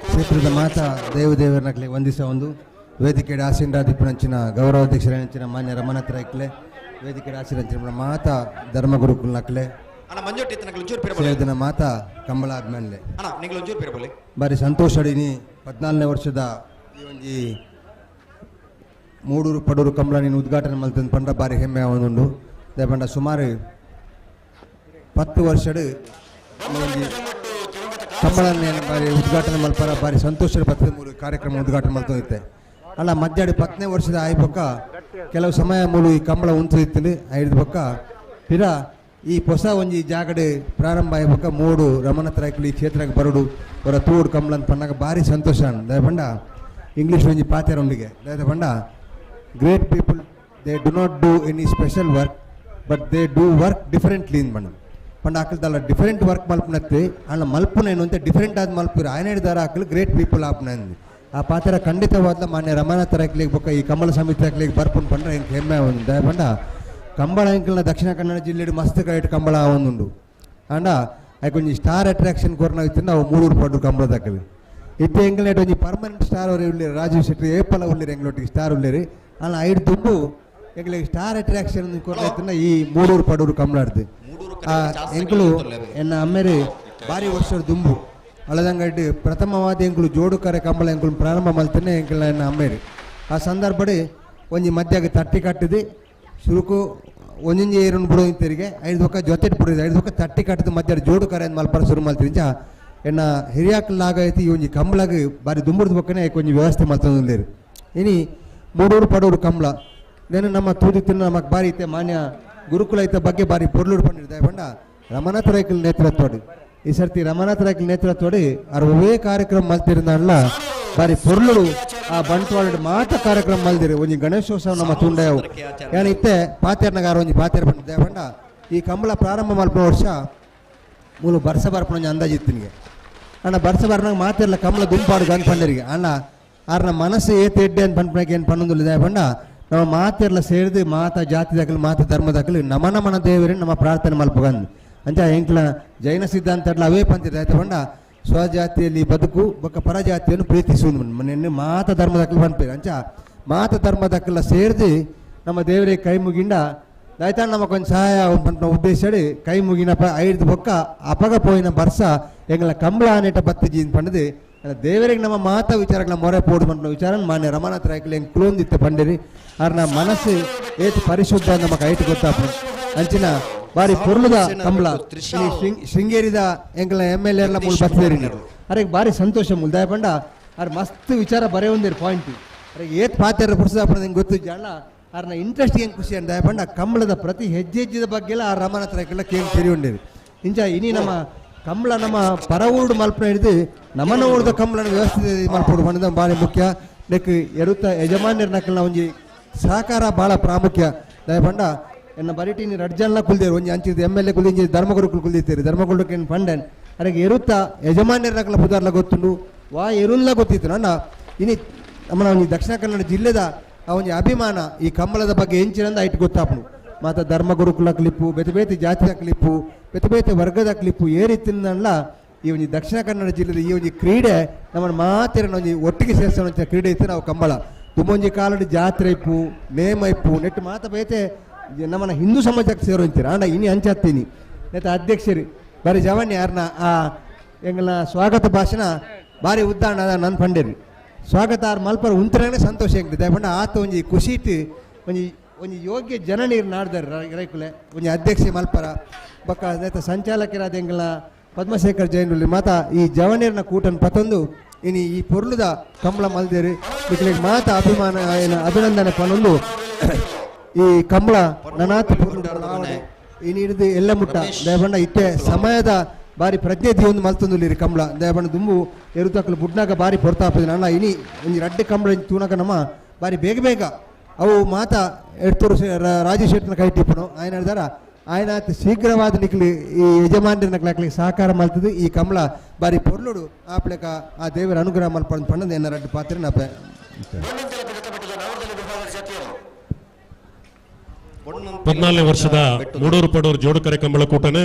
[SPEAKER 8] ಕ್ಷೇತ್ರದ ಮಾತಾ ದೇವದೇವರನಕ್ಲೆ ವಂದಿಸ ಒಂದು ವೇದಿಕೆಯ ಆಸೀನರಾದಿಪ್ಪನಂಚಿನ ಗೌರವಾಧ್ಯಕ್ಷರಂಚಿನ ಮಾನ್ಯ ರಮನಾಥ ರೈಕ್ಲೆ ವೇದಿಕೆಯ ಆಸೀನಂಚಿನ ಮಾತಾ ಧರ್ಮಗುರುಕುಲ್ನಕ್ಲೆ ಸೇರಿದ ಮಾತಾ ಕಂಬಳ ಆದ್ಮೇಲೆ ಬಾರಿ ಸಂತೋಷ ಅಡಿನಿ 14ನೇ ವರ್ಷದ ಈ ಒಂದು ಮೂಡೂರು ಪಡೂರು ಕಂಬಳ ನೀನು ಉದ್ಘಾಟನೆ ಮಲ್ತಂದು ಪಂಡ ಬಾರಿ ಹೆಮ್ಮೆ ಅವನುಂಡು ಪಂಡ ಸುಮಾರು 10 ವರ್ಷದ ಕಂಬಳ ಬಾರಿ ಉದ್ಘಾಟನೆ ಮಲ್ಪರ ಬಾರಿ ಸಂತೋಷದ 13 ಕಾರ್ಯಕ್ರಮ ಉದ್ಘಾಟನೆ ಮಲ್ತೊಂದಿತ್ತೆ ಅಲ್ಲ ಮಧ್ಯಾಹ್ನ 10ನೇ ವರ್ಷದ ಆಯ್ಬಕ್ಕ ಕೆಲವು ಸಮಯ ಮೂಲು ಈ ಕಂಬಳ ಉಂಟಿತ್ತು ಐದು ಬಕ್ಕ ಪಿರ ಈ ಹೊಸ ಒಂಜಿ ಜಾಗಡೆ ಪ್ರಾರಂಭ ಆಯ್ಬಕ್ಕ ಮೂಡು ರಮನಾಥ ರೈಕ್ಲು ಈ ಕ್ಷೇತ್ರಕ್ಕೆ ಬರೋಡು ಅವರ ತೂಡು ಕಂಬಳ ಅಂತ ಪಂಡಾಗ ಭಾರಿ ಸಂತೋಷ ದಯಪಂಡ ಇಂಗ್ಲೀಷ್ ಒಂಜಿ ಪಾತ್ಯಾರೊಂದಿಗೆ ದಯಪಂಡ great people they do not do any special work but they do work differently in ಬಣ್ಣ ಪಂಡ ಹಾಕಲ್ದಲ್ಲ ಡಿಫರೆಂಟ್ ವರ್ಕ್ ಮಲ್ಪನತ್ತೆ ಅಣ್ಣ ಮಲ್ಪನೇನು ಅಂತ ಡಿಫರೆಂಟ್ ಆದ ಮಲ್ಪಿರು ఆయన ದಾರ ಹಾಕಲು ಗ್ರೇಟ್ ಪೀಪಲ್ ಆಪ್ನಂದು ಆ ಪಾತ್ರ ಖಂಡಿತವಾದ ಮಾನ್ಯ ರಮನಾಥ ರೈಕ್ಲಿಗೆ ಬೊಕ್ಕ ಈ ಕಂಬಳ ಸಮಿತಿ ಹಾಕ್ಲಿಗೆ ಬರ್ಪುಂಡು ಪಂಡ್ರೆ ಇಂಕ ಹೆಮ್ಮೆ ಒಂದು ದಯಪಂಡ ಕಂಬಳ ಇಂಕಲ್ನ ದಕ್ಷಿಣ ಕನ್ನಡ ಜಿಲ್ಲೆಡು ಮಸ್ತ್ ಕೈಟ್ ಕಂಬಳ ಒಂದುಂಡು ಅಂಡ ಅಯ್ಕೊಂಜಿ ಸ್ಟಾರ್ ಅಟ್ರಾಕ್ಷನ್ ಕೊರ್ನಾಗಿತ್ತು ನಾವು ಮೂಡೂರು ಪಡ್ಡು ಕಂಬಳದಕ್ಕಲಿ ಇತ್ತೆ ಎಂಗ್ಲೆಟ್ ಒಂಜಿ ಪರ್ಮನೆಂಟ್ ಸ್ಟಾರ್ ಅವರು ಉಳ್ಳೇರು ರಾಜೀವ್ ಶೆಟ್ಟಿ ಏಪಲ ಉಳ್ಳೇರು ಎಂಗ್ಲೊಟ್ಟಿಗೆ ಸ್ಟಾರ್ ಉಳ್ಳೇರು ಅಲ್ಲ ಐದು ದುಂಬು ಎಂಗ್ಲಿಗೆ ಸ್ಟಾರ್ ಅಟ್ರಾಕ್ಷನ್ ಕೊಡ್ಲೈತಿನ ಈ ಮೂಡೂರು ಪಡೂರು ಕಮಲಾಡ್ದು ಎಂಕುಲು ಎನ್ನ ಅಮ್ಮೇರಿ ಭಾರಿ ವರ್ಷದ ದುಂಬು ಅಳದಂಗಡ್ಡಿ ಪ್ರಥಮವಾದ ಎಂಕುಲು ಜೋಡುಕರೆ ಕಂಬಳ ಎಂಕುಲು ಪ್ರಾರಂಭ ಮಲ್ತೇನೆ ಎಂಕುಲ ಎನ್ನ ಅಮ್ಮೇರಿ ಆ ಸಂದರ್ಭಡೆ ಒಂಜಿ ಮಧ್ಯಾಗ ತಟ್ಟಿ ಕಟ್ಟಿದು ಶುರುಕು ಒಂಜೊಂಜಿ ಏರನ್ನು ಬಿಡೋ ಇಂತರಿಗೆ ಐದು ಬೊಕ್ಕ ಜೊತೆ ಬಿಡೋದು ಐದು ಬೊಕ್ಕ ತಟ್ಟಿ ಕಟ್ಟಿದ ಮಧ್ಯಾಹ್ನ ಜೋಡು ಕರೆ ಅಂತ ಮಲ್ಪರ ಶುರು ಮಾಡ್ತೀನಿ ಎನ್ನ ಹಿರಿಯಾಕಲಾಗ ಐತಿ ಈ ಒಂಜಿ ಕಂಬಳಾಗ ಬಾರಿ ದುಂಬುಡ್ದ ಬೊಕ್ಕನೆ ಒಂಜಿ ವ್ಯವಸ್ಥೆ ಮಾಡ್ತಂದಿರು ಇನಿ ಮೂಡೂರು ಪಡೂರು ಕಂಬಳ నేను ನಮ್ಮ ತೂದಿ ತಿನ್ನ ನಮಗೆ ಬಾರಿ ಐತೆ ಮಾನ್ಯ ಗುರುಕುಲ ಐತ ಬಗ್ಗೆ ಬಾರಿ ಪೊರ್ಲುಡು ಪಂಡಿರ್ದೆ ಬಂಡ ರಮನಾಥ ರೈಕಲ್ ನೇತೃತ್ವಡಿ ಈ ಸರ್ತಿ ರಮನಾಥ ರೈಕಲ್ ನೇತೃತ್ವಡಿ ಅವೇ ಕಾರ್ಯಕ್ರಮ ಮಲ್ತಿರಂದಲ್ಲ ಬಾರಿ ಪೊರ್ಲುಡು ಆ ಬಂಟ್ವಾಳ ಮಾತ ಕಾರ್ಯಕ್ರಮ ಮಲ್ದಿರಿ ಒಂಜಿ ಗಣೇಶೋತ್ಸವ ನಮ್ಮ ತುಂಡವು ಏನ್ ಇತ್ತೆ ಪಾತೇರ್ನಗಾರ ಒಂಜಿ ಪಾತೇರ್ ಬಂದಿದ್ದೆ ಬಂಡ ಈ ಕಂಬಳ ಪ್ರಾರಂಭ ಮಲ್ಪನ ವರ್ಷ ಮೂಲು ಬರ್ಸ ಬರ್ಪಣ ಅಂದಾಜಿತ್ತಿನಿಗೆ ಅಣ್ಣ ಬರ್ಸ ಬರ್ನಾಗ ಮಾತಿರಲ್ಲ ಕಂಬಳ ದುಂಪಾಡು ಗನ್ ಪಂಡರಿಗೆ ಅಣ್ಣ ಆರ್ನ ಮನಸ್ಸು ಏತ್ ಎಡ್ಡೆ ಅಂತ ಪಂಪಣಕ್ಕೆ ಏನು ಪನ್ನೊಂದಿಲ್ಲ ಬಂಡ ನಮ್ಮ ಮಾತೆಲ್ಲ ಸೇರಿದು ಮಾತ ಜಾತಿದಾಗಲಿ ಮಾತ ಧರ್ಮದಾಗಲಿ ನಮನ ದೇವರೇ ನಮ್ಮ ಪ್ರಾರ್ಥನೆ ಮಲ್ಪಗಂದು ಅಂತ ಎಂಕ್ಲ ಜೈನ ಸಿದ್ಧಾಂತ ಅವೇ ಪಂತಿದೆ ಆಯ್ತು ಬಂಡ ಸ್ವಜಾತಿಯಲ್ಲಿ ಬದುಕು ಬೊಕ್ಕ ಪರಜಾತಿಯನ್ನು ಪ್ರೀತಿಸುವುದು ಮನೆಯನ್ನು ಮಾತ ಧರ್ಮದಾಗಲಿ ಪಂಪೇರು ಅಂಚ ಮಾತ ಧರ್ಮದಾಗಲ್ಲ ಸೇರಿದು ನಮ್ಮ ದೇವರಿಗೆ ಕೈ ಮುಗಿಂಡ ಆಯ್ತಾ ನಮಗೊಂದು ಸಹಾಯ ಪಂಪ ಉದ್ದೇಶಡಿ ಕೈ ಮುಗಿನ ಐದು ಬೊಕ್ಕ ಅಪಗ ಪೋಯಿನ ಬರ್ಸ ಎಂಗ್ಲ ಕಂಬಳ ನೆಟ ಬತ್ತಿಜಿ ಪಂಡದು ದೇವರಿಗೆ ನಮ್ಮ ಮಾತ ವಿಚಾರಗಳ ಮೊರೆ ಪೋಡು ಪಂಡ ವಿಚಾರ ಮಾನ್ಯ ರಮನಾಥ ರಾಯ್ಕಲ್ ಹೆಂಗೆ ಕುಲೊಂದಿತ್ತು ಪಂಡಿರಿ ಆರ್ನ ಮನಸ್ಸು ಏತು ಪರಿಶುದ್ಧ ನಮಗೆ ಐಟು ಗೊತ್ತಾಪ ಅಂಚಿನ ಬಾರಿ ಪೊರ್ಲುದ ಕಂಬಳ ಶೃಂಗೇರಿದ ಎಂಗ್ಲ MLA ಎಲ್ಲ ಮೂಲ ಬತ್ತೇರಿ ಅರೆಗೆ ಬಾರಿ ಸಂತೋಷ ಮುಲ್ದಾಯ ಪಂಡ ಅವ್ರ ಮಸ್ತ್ ವಿಚಾರ ಬರೇ ಒಂದಿರು ಪಾಯಿಂಟ್ ಅರೆಗೆ ಏತ್ ಪಾತ್ಯಾರ ಪುರುಷದ ಹೆಂಗೆ ಗೊತ್ತು ಜಾಣ ಅವ್ರನ್ನ ಇಂಟ್ರೆಸ್ಟ್ ಹೆಂಗೆ ಖುಷಿ ಅಂತ ಪಂಡ ಕಂಬಳದ ಪ್ರತಿ ಹೆಜ್ಜೆದ ಬಗ್ಗೆ ಎಲ್ಲ ಆ ರಮನಾಥ ರಾಯ್ಕಲ್ ಕೇಳಿ ತೆರಿ ಉಂಡಿರಿ ಇಂಚ ಇನಿ ನಮ್ಮ ಕಂಬಳ ನಮ್ಮ ಪರ ಊರ್ಡು ಮಲ್ಪನ ಹಿಡಿದು ನಮ್ಮನ್ನ ಊರ್ದ ಕಂಬಳನ ವ್ಯವಸ್ಥೆ ಮಲ್ಪೋಡು ಬಂದ ಭಾಳ ಮುಖ್ಯ ನೆಕ್ ಎರುತ್ತ ಯಜಮಾನ್ಯರ ನಕಲ್ನ ಒಂಜಿ ಸಹಕಾರ ಭಾಳ ಪ್ರಾಮುಖ್ಯ ದಯಪಂಡ ಎನ್ನ ಬರಿಟೀನಿ ರಡ್ಜಲ್ನ ಕುಲ್ದೇರು ಒಂಜಿ ಅಂಚಿದ MLA ಕುಲಿಂಜಿ ಧರ್ಮಗುರುಕುಲು ಕುಲ್ದಿತ್ತೇರಿ ಧರ್ಮಗುರುಕ್ಕೆ ಏನು ಪಂಡನ್ ಅದಕ್ಕೆ ಎರುತ್ತ ಯಜಮಾನ್ಯರ ನಕಲ ಪುದಾರ್ಲ ಗೊತ್ತುಂಡು ವಾ ಎರುಲ್ಲ ಗೊತ್ತಿತ್ತು ನನ್ನ ಇನಿ ನಮ್ಮನ ಒಂಜಿ ದಕ್ಷಿಣ ಕನ್ನಡ ಜಿಲ್ಲೆದ ಆ ಒಂಜಿ ಅಭಿಮಾನ ಈ ಕಂಬಳದ ಬಗ್ಗೆ ಹೆಂಚಿನಂದ ಐಟ್ ಗೊತ್ತಾಪನು ಮಾತ ಧರ್ಮಗುರುಕುಲ ಕ್ಲಿಪ್ಪು ಬೇತೆ ಬೇತೆ ಜಾತಿಯ ಕ್ಲಿಪ್ಪು ಬೇತೆ ಬೇತೆ ವರ್ಗದ ಕ್ಲಿಪ್ಪು ಏರಿತ್ತಿಂದಲ್ಲ ಈ ಒಂದು ದಕ್ಷಿಣ ಕನ್ನಡ ಜಿಲ್ಲೆದ ಈ ಒಂದು ಕ್ರೀಡೆ ನಮ್ಮನ್ನು ಮಾತಿರ ಒಂಜಿ ಒಟ್ಟಿಗೆ ಸೇರಿಸೋಂಥ ಕ್ರೀಡೆ ಇತ್ತು ನಾವು ಕಂಬಳ ತುಂಬೊಂಜಿ ಕಾಲಡಿ ಜಾತ್ರೆ ಇಪ್ಪು ನೇಮ ಇಪ್ಪು ನೆಟ್ಟು ಮಾತ ಬೇತೆ ನಮ್ಮನ್ನ ಹಿಂದೂ ಸಮಾಜಕ್ಕೆ ಸೇರೋಂತೀರ ಅಣ್ಣ ಇನಿ ಹಂಚಾತ್ತೀನಿ ನೆತ್ತ ಅಧ್ಯಕ್ಷರು ಬಾರಿ ಜವನ್ಯ ಯಾರನ್ನ ಆ ಎಂಗಲ ಸ್ವಾಗತ ಭಾಷಣ ಬಾರಿ ಉದ್ದಾಣ ನನ್ನ ಪಂಡೇರಿ ಸ್ವಾಗತ ಆರು ಮಲ್ಪರ ಉಂತರನೇ ಸಂತೋಷ ಆಗ್ತದೆ ದಯಪಂಡ ಆತ ಒಂಜಿ ಖುಷಿ ಇಟ್ಟು ಒಂಜಿ ಯೋಗ್ಯ ಜನ ನೀರು ನಾಡ್ದಾರೆ ರೈಕುಲೆ ಒಂಜಿ ಅಧ್ಯಕ್ಷ ಮಲ್ಪರ ಬಕ್ಕ ನೇತ ಸಂಚಾಲಕರಾದ ಎಂಗಲ ಪದ್ಮಶೇಖರ್ ಜೈನುಲ್ಲಿ ಮಾತ ಈ ಜವನೀರ್ನ ಕೂಟನ್ ಪತೊಂದು ಇನಿ ಈ ಪೊರ್ಲುದ ಕಂಬಳ ಮಲ್ದೇರಿ ಇಕ್ಲಿಗೆ ಮಾತ ಅಭಿಮಾನ ಅಭಿನಂದನೆ ಪನೊಂದು ಈ ಕಂಬಳ ನನಾತ್ ಇನಿ ಹಿಡಿದು ಎಲ್ಲ ಮುಟ್ಟ ದಯಬಂಡ ಇತ್ತೆ ಸಮಯದ ಬಾರಿ ಪ್ರಜ್ಞೆ ಒಂದು ಮಲ್ತೊಂದುಲ್ಲಿರಿ ಕಂಬಳ ದಯಬಂಡ ದುಂಬು ಎರುತಕ್ಕಲು ಬುಡ್ನಾಗ ಬಾರಿ ಪೊರ್ತಾಪದ ಅಣ್ಣ ಇನಿ ಒಂಜಿ ರಡ್ಡೆ ಕಂಬಳ ತೂನಕ ನಮ್ಮ ಬಾರಿ ಬೇಗ ಬೇಗ ಅವು ಮಾತ ಎಡ್ತೂರು ರಾಜೇಶ್ ಶೆಟ್ಟಿನ ಕೈ ಟಿಪ್ಪನು ఆయన ಹೇಳಿದಾರ ఆయన ಶೀಘ್ರವಾದ ನಿಕ್ಲಿ ಈ ಯಜಮಾನ್ಯ ನಕ್ಲಾಕ್ಲಿಗೆ ಸಹಕಾರ ಮಲ್ತದ್ದು ಈ ಕಂಬಳ ಬಾರಿ ಪೊರ್ಲುಡು ಆಪ್ಲೆಕ ಆ ದೇವರ ಅನುಗ್ರಹ ಮಲ್ಪಂದು ಪಣ್ಣದು ಎನ್ನ ರಡ್ಡು ಪಾತ್ರ ನಪ
[SPEAKER 1] 14ನೇ ವರ್ಷದ ಮೂಡೂರು ಪಡೂರು ಜೋಡುಕರೆ ಕಂಬಳ ಕೂಟನ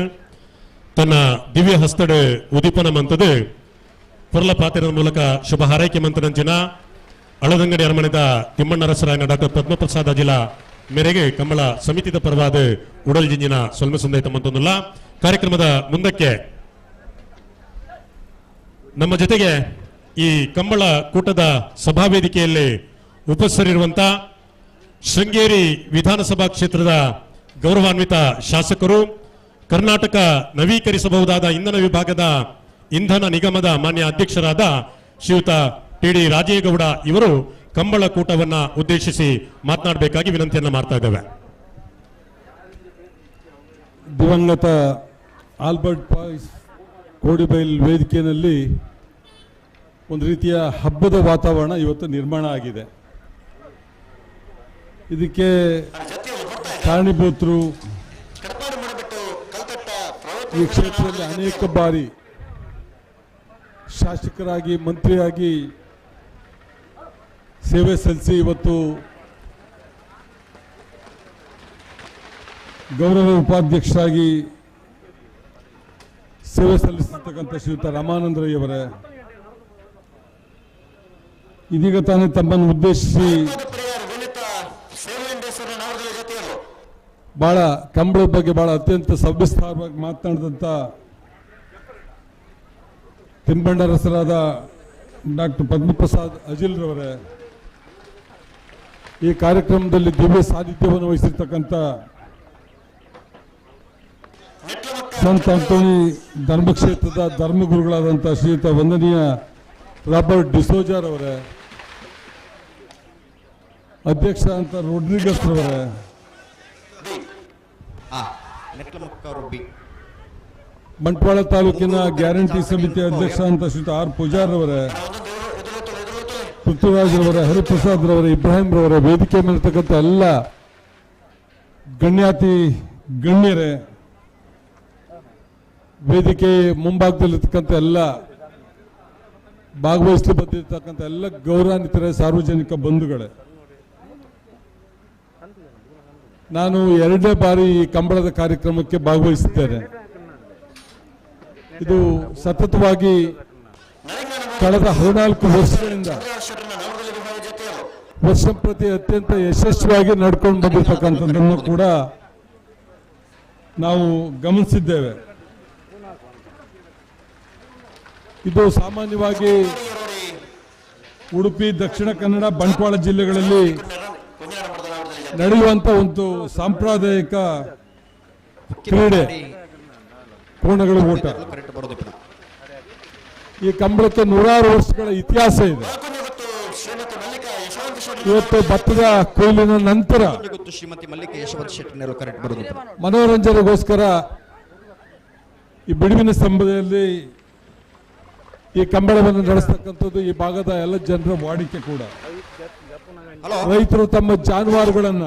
[SPEAKER 1] ತನ್ನ ದಿವ್ಯ ಹಸ್ತಡೆ ಉದೀಪನ ಮಂತದು ಪೊರ್ಲ ಪಾತ್ರದ ಮೂಲಕ ಶುಭ ಹಾರೈಕೆ ಮಂತನಂಚಿನ ಅಳದಂಗಡಿ ಅರಮನೆದ ತಿಮ್ಮಣ್ಣರಸರಾಯನ ಡಾಕ್ಟರ್ ಪದ್ಮಪ್ರಸಾದ ಜಿಲ್ಲಾ ಮೇರೆಗೆ ಕಂಬಳ ಸಮಿತಿದ ಪರವಾದ ಉಡಲ್ ಜಿಂಜಿನ ಸೊಲ್ಮೆ ಸುಂದೈತ ಮಂತೊಂದುಲ್ಲ ಕಾರ್ಯಕ್ರಮದ ಮುಂದಕ್ಕೆ ನಮ್ಮ ಜೊತೆಗೆ ಈ ಕಂಬಳ ಕೂಟದ ಸಭಾವೇದಿಕೆಯಲ್ಲಿ ಉಪಸ್ಥಿತರಿರುವಂತ ಶೃಂಗೇರಿ ವಿಧಾನಸಭಾ ಕ್ಷೇತ್ರದ ಗೌರವಾನ್ವಿತ ಶಾಸಕರು ಕರ್ನಾಟಕ ನವೀಕರಿಸಬಹುದಾದ ಇಂಧನ ವಿಭಾಗದ ಇಂಧನ ನಿಗಮದ ಮಾನ್ಯ ಅಧ್ಯಕ್ಷರಾದ ಶ್ರೀಯುತ TD ರಾಜೇಗೌಡ ಇವರು ಕಂಬಳ ಕೂಟವನ್ನ ಉದ್ದೇಶಿಸಿ ಮಾತನಾಡಬೇಕಾಗಿ ವಿನಂತಿಯನ್ನ ಮಾಡ್ತಾ ಇದ್ದೇವೆ.
[SPEAKER 9] ದಿವಂಗತ ಆಲ್ಬರ್ಟ್ ಪಾಯ್ಸ್ ಕೋಡಿಬೈಲ್ ವೇದಿಕೆಯಲ್ಲಿ ಒಂದು ರೀತಿಯ ಹಬ್ಬದ ವಾತಾವರಣ ಇವತ್ತು ನಿರ್ಮಾಣ ಆಗಿದೆ. ಇದಕ್ಕೆ ಕಾರಣೀಭೂತರು ಈ ಕ್ಷೇತ್ರದಲ್ಲಿ ಅನೇಕ ಬಾರಿ ಶಾಸಕರಾಗಿ ಮಂತ್ರಿಯಾಗಿ ಸೇವೆ ಸಲ್ಲಿಸಿ ಇವತ್ತು ಗೌರವ ಉಪಾಧ್ಯಕ್ಷರಾಗಿ ಸೇವೆ ಸಲ್ಲಿಸತಕ್ಕಂಥ ಶ್ರೀಯುತ ರಾಮಾನಂದ ರೈ ಅವರೇ, ಇದೀಗ ತಾನೇ ತಮ್ಮನ್ನು ಉದ್ದೇಶಿಸಿ ಬಹಳ ಕಂಬಳದ ಬಗ್ಗೆ ಬಹಳ ಅತ್ಯಂತ ಸವಿಸ್ತಾರವಾಗಿ ಮಾತನಾಡಿದಂಥ ತಿಮ್ಮಣ್ಣರಸರಾದ ಡಾಕ್ಟರ್ ಪದ್ಮಪ್ರಸಾದ್ ಅಜಿಲ್ ರವರೇ, ಈ ಕಾರ್ಯಕ್ರಮದಲ್ಲಿ ದಿವ್ಯ ಸಾನ್ನಿಧ್ಯವನ್ನು ವಹಿಸಿರ್ತಕ್ಕಂಥ ಸಂತ ಅಂತೋನಿ ಧರ್ಮಕ್ಷೇತ್ರದ ಧರ್ಮಗುರುಗಳಾದಂಥ ಶ್ರೀಯುತ ವಂದನೀಯ ರಾಬರ್ಟ್ ಡಿಸೋಜಾರ್ ಅವರೇ, ಅಧ್ಯಕ್ಷ ಅಂತ ರೊಡ್ರಿಗಸ್ ರವರೇ, ಬಂಟ್ವಾಳ ತಾಲೂಕಿನ ಗ್ಯಾರಂಟಿ ಸಮಿತಿ ಅಧ್ಯಕ್ಷ ಅಂತ ಶ್ರೀಯುತ ಆರ್ ಪೂಜಾರ್ ರವರೇ, ಪೃಥ್ವಿರಾಜ್ ರವರೇ, ಹರಿಪ್ರಸಾದ್ ರವರೇ, ಇಬ್ರಾಹಿಂ ರವರೇ, ವೇದಿಕೆ ಮೇಲಿರ್ತಕ್ಕಂಥ ಎಲ್ಲ ಗಣ್ಯಾತಿ ಗಣ್ಯರೇ, ವೇದಿಕೆ ಮುಂಭಾಗದಲ್ಲಿರ್ತಕ್ಕಂಥ ಎಲ್ಲ ಭಾಗವಹಿಸಲು ಬಂದಿರತಕ್ಕಂಥ ಎಲ್ಲ ಗೌರವಾನ್ವಿತರೇ, ಸಾರ್ವಜನಿಕ ಬಂಧುಗಳೇ, ನಾನು 2ನೇ ಬಾರಿ ಈ ಕಂಬಳದ ಕಾರ್ಯಕ್ರಮಕ್ಕೆ ಭಾಗವಹಿಸಿದ್ದೇನೆ. ಇದು ಸತತವಾಗಿ ಕಳೆದ 14 ವರ್ಷಗಳಿಂದ ವರ್ಷ ಪ್ರತಿ ಅತ್ಯಂತ ಯಶಸ್ವಿಯಾಗಿ ನಡ್ಕೊಂಡು ಬಂದಿರತಕ್ಕಂಥದ್ದನ್ನು ಕೂಡ ನಾವು ಗಮನಿಸಿದ್ದೇವೆ. ಇದು ಸಾಮಾನ್ಯವಾಗಿ ಉಡುಪಿ, ದಕ್ಷಿಣ ಕನ್ನಡ, ಬಂಟ್ವಾಳ ಜಿಲ್ಲೆಗಳಲ್ಲಿ ನಡೆಯುವಂತ ಒಂದು ಸಾಂಪ್ರದಾಯಿಕ ಕ್ರೀಡೆ ಕೋಣಗಳ ಓಟ. ಈ ಕಂಬಳಕ್ಕೆ 100 ವರ್ಷಗಳ ಇತಿಹಾಸ ಇದೆ. ಇವತ್ತು ಭತ್ತದ ಕೊಯ್ಲಿನ ನಂತರ ಮನೋರಂಜನೆಗೋಸ್ಕರ ಈ ಬಿಡುವಿನ ಸಮಯದಲ್ಲಿ ಈ ಕಂಬಳವನ್ನು ನಡೆಸ್ತಕ್ಕಂಥದ್ದು ಈ ಭಾಗದ ಎಲ್ಲ ಜನರ ವಾಡಿಕೆ ಕೂಡ. ರೈತರು ತಮ್ಮ ಜಾನುವಾರುಗಳನ್ನ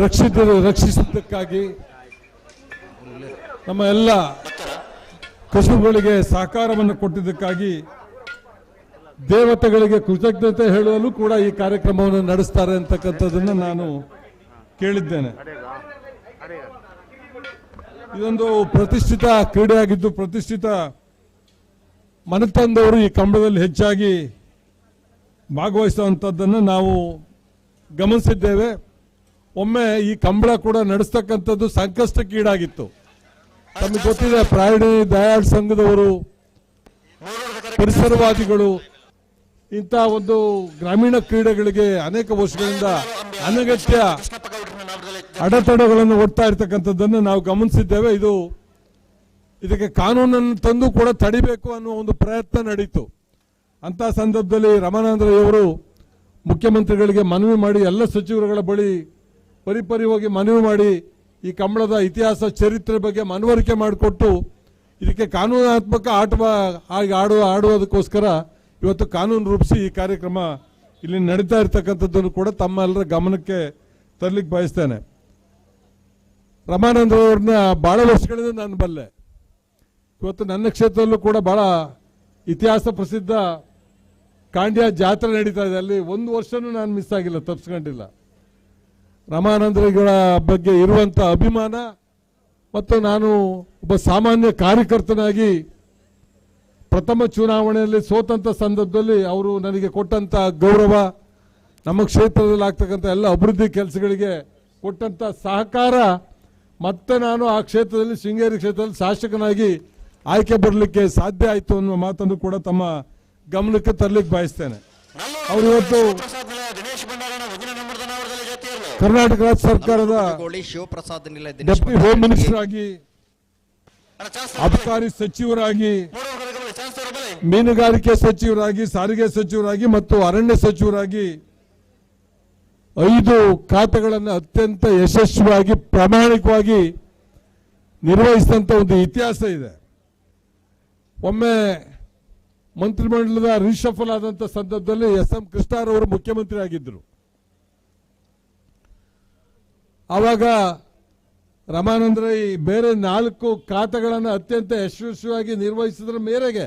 [SPEAKER 9] ರಕ್ಷಿಸುವುದಕ್ಕಾಗಿ ನಮ್ಮ ಎಲ್ಲ ಕಸುಬುಗಳಿಗೆ ಸಹಕಾರವನ್ನು ಕೊಟ್ಟಿದ್ದಕ್ಕಾಗಿ ದೇವತೆಗಳಿಗೆ ಕೃತಜ್ಞತೆ ಹೇಳಲು ಕೂಡ ಈ ಕಾರ್ಯಕ್ರಮವನ್ನು ನಡೆಸ್ತಾರೆ ಅಂತಕ್ಕಂಥದ್ದನ್ನು ನಾನು ಕೇಳಿದ್ದೇನೆ. ಇದೊಂದು ಪ್ರತಿಷ್ಠಿತ ಕ್ರೀಡೆಯಾಗಿದ್ದು ಪ್ರತಿಷ್ಠಿತ ಮನೆತಂದವರು ಈ ಕಂಬಳದಲ್ಲಿ ಹೆಚ್ಚಾಗಿ ಭಾಗವಹಿಸುವಂಥದ್ದನ್ನು ನಾವು ಗಮನಿಸಿದ್ದೇವೆ. ಒಮ್ಮೆ ಈ ಕಂಬಳ ಕೂಡ ನಡೆಸ್ತಕ್ಕಂಥದ್ದು ಸಂಕಷ್ಟಕ್ಕೀಡಾಗಿತ್ತು. ತಮಗೆ ಗೊತ್ತಿದೆ, ಪ್ರಾಣಿ ದಯಾಳ್ ಸಂಘದವರು, ಪರಿಸರವಾದಿಗಳು ಇಂಥ ಒಂದು ಗ್ರಾಮೀಣ ಕ್ರೀಡೆಗಳಿಗೆ ಅನೇಕ ವರ್ಷಗಳಿಂದ ಅನಗತ್ಯ ಅಡೆತಡೆಗಳನ್ನು ಒಡ್ತಾ ಇರ್ತಕ್ಕಂಥದ್ದನ್ನು ನಾವು ಗಮನಿಸಿದ್ದೇವೆ. ಇದಕ್ಕೆ ಕಾನೂನನ್ನು ತಂದು ಕೂಡ ತಡಿಬೇಕು ಅನ್ನುವ ಒಂದು ಪ್ರಯತ್ನ ನಡೀತು. ಅಂತ ಸಂದರ್ಭದಲ್ಲಿ ರಮಾನಂದ್ರಯ್ಯವರು ಮುಖ್ಯಮಂತ್ರಿಗಳಿಗೆ ಮನವಿ ಮಾಡಿ, ಎಲ್ಲ ಸಚಿವರುಗಳ ಬಳಿ ಪರಿಪರಿ ಹೋಗಿ ಮನವಿ ಮಾಡಿ ಈ ಕಂಬಳದ ಇತಿಹಾಸ ಚರಿತ್ರೆ ಬಗ್ಗೆ ಮನವರಿಕೆ ಮಾಡಿಕೊಟ್ಟು ಇದಕ್ಕೆ ಕಾನೂನಾತ್ಮಕ ಆಡುವುದಕ್ಕೋಸ್ಕರ ಇವತ್ತು ಕಾನೂನು ರೂಪಿಸಿ ಈ ಕಾರ್ಯಕ್ರಮ ಇಲ್ಲಿ ನಡೀತಾ ಇರ್ತಕ್ಕಂಥದ್ದನ್ನು ಕೂಡ ತಮ್ಮೆಲ್ಲರ ಗಮನಕ್ಕೆ ತರಲಿಕ್ಕೆ ಬಯಸ್ತೇನೆ. ರಮಾನಂದ್ರವ್ರನ್ನ ಬಹಳ ವರ್ಷಗಳಿಂದ ನಾನು ಬಲ್ಲೆ. ಇವತ್ತು ನನ್ನ ಕ್ಷೇತ್ರದಲ್ಲೂ ಕೂಡ ಬಹಳ ಇತಿಹಾಸ ಪ್ರಸಿದ್ಧ ಕಾಂಡ್ಯ ಜಾತ್ರೆ ನಡೀತಾ ಇದೆ. ಅಲ್ಲಿ 1 ವರ್ಷನೂ ನಾನು ಮಿಸ್ ಆಗಿಲ್ಲ, ತಪ್ಪಿಸ್ಕೊಂಡಿಲ್ಲ. ರಮಾನಂದ್ರಗಳ ಬಗ್ಗೆ ಇರುವಂಥ ಅಭಿಮಾನ ಮತ್ತು ನಾನು ಒಬ್ಬ ಸಾಮಾನ್ಯ ಕಾರ್ಯಕರ್ತನಾಗಿ ಪ್ರಥಮ ಚುನಾವಣೆಯಲ್ಲಿ ಸೋತಂಥ ಸಂದರ್ಭದಲ್ಲಿ ಅವರು ನನಗೆ ಕೊಟ್ಟಂಥ ಗೌರವ, ನಮ್ಮ ಕ್ಷೇತ್ರದಲ್ಲಿ ಆಗ್ತಕ್ಕಂಥ ಎಲ್ಲ ಅಭಿವೃದ್ಧಿ ಕೆಲಸಗಳಿಗೆ ಕೊಟ್ಟಂಥ ಸಹಕಾರ, ಮತ್ತೆ ನಾನು ಆ ಕ್ಷೇತ್ರದಲ್ಲಿ ಶೃಂಗೇರಿ ಕ್ಷೇತ್ರದಲ್ಲಿ ಶಾಸಕನಾಗಿ ಆಯ್ಕೆ ಬರಲಿಕ್ಕೆ ಸಾಧ್ಯ ಆಯಿತು ಅನ್ನುವ ಮಾತನ್ನು ಕೂಡ ತಮ್ಮ ಗಮನಕ್ಕೆ ತರಲಿಕ್ಕೆ ಬಯಸ್ತೇನೆ. ಅವರು ಇವತ್ತು ಕರ್ನಾಟಕ ರಾಜ್ಯ ಸರ್ಕಾರದ ಡೆಪ್ಯೂಟಿ ಹೋಮ್ ಮಿನಿಸ್ಟರ್ ಆಗಿ, ಅಬಕಾರಿ ಸಚಿವರಾಗಿ, ಮೀನುಗಾರಿಕೆ ಸಚಿವರಾಗಿ, ಸಾರಿಗೆ ಸಚಿವರಾಗಿ ಮತ್ತು ಅರಣ್ಯ ಸಚಿವರಾಗಿ 5 ಖಾತೆಗಳನ್ನು ಅತ್ಯಂತ ಯಶಸ್ವಿಯಾಗಿ ಪ್ರಾಮಾಣಿಕವಾಗಿ ನಿರ್ವಹಿಸಿದಂಥ ಒಂದು ಇತಿಹಾಸ ಇದೆ. ಒಮ್ಮೆ ಮಂತ್ರಿಮಂಡಲದ ರಿಶಫಲ್ ಆದಂಥ ಸಂದರ್ಭದಲ್ಲಿ ಎಸ್.ಎಂ. ಕೃಷ್ಣರವರು ಮುಖ್ಯಮಂತ್ರಿ ಆಗಿದ್ದರು. ಆವಾಗ ರಮಾನಂದ್ರೈ ಬೇರೆ 4 ಖಾತೆಗಳನ್ನು ಅತ್ಯಂತ ಯಶಸ್ವಿಯಾಗಿ ನಿರ್ವಹಿಸಿದ್ರ ಮೇರೆಗೆ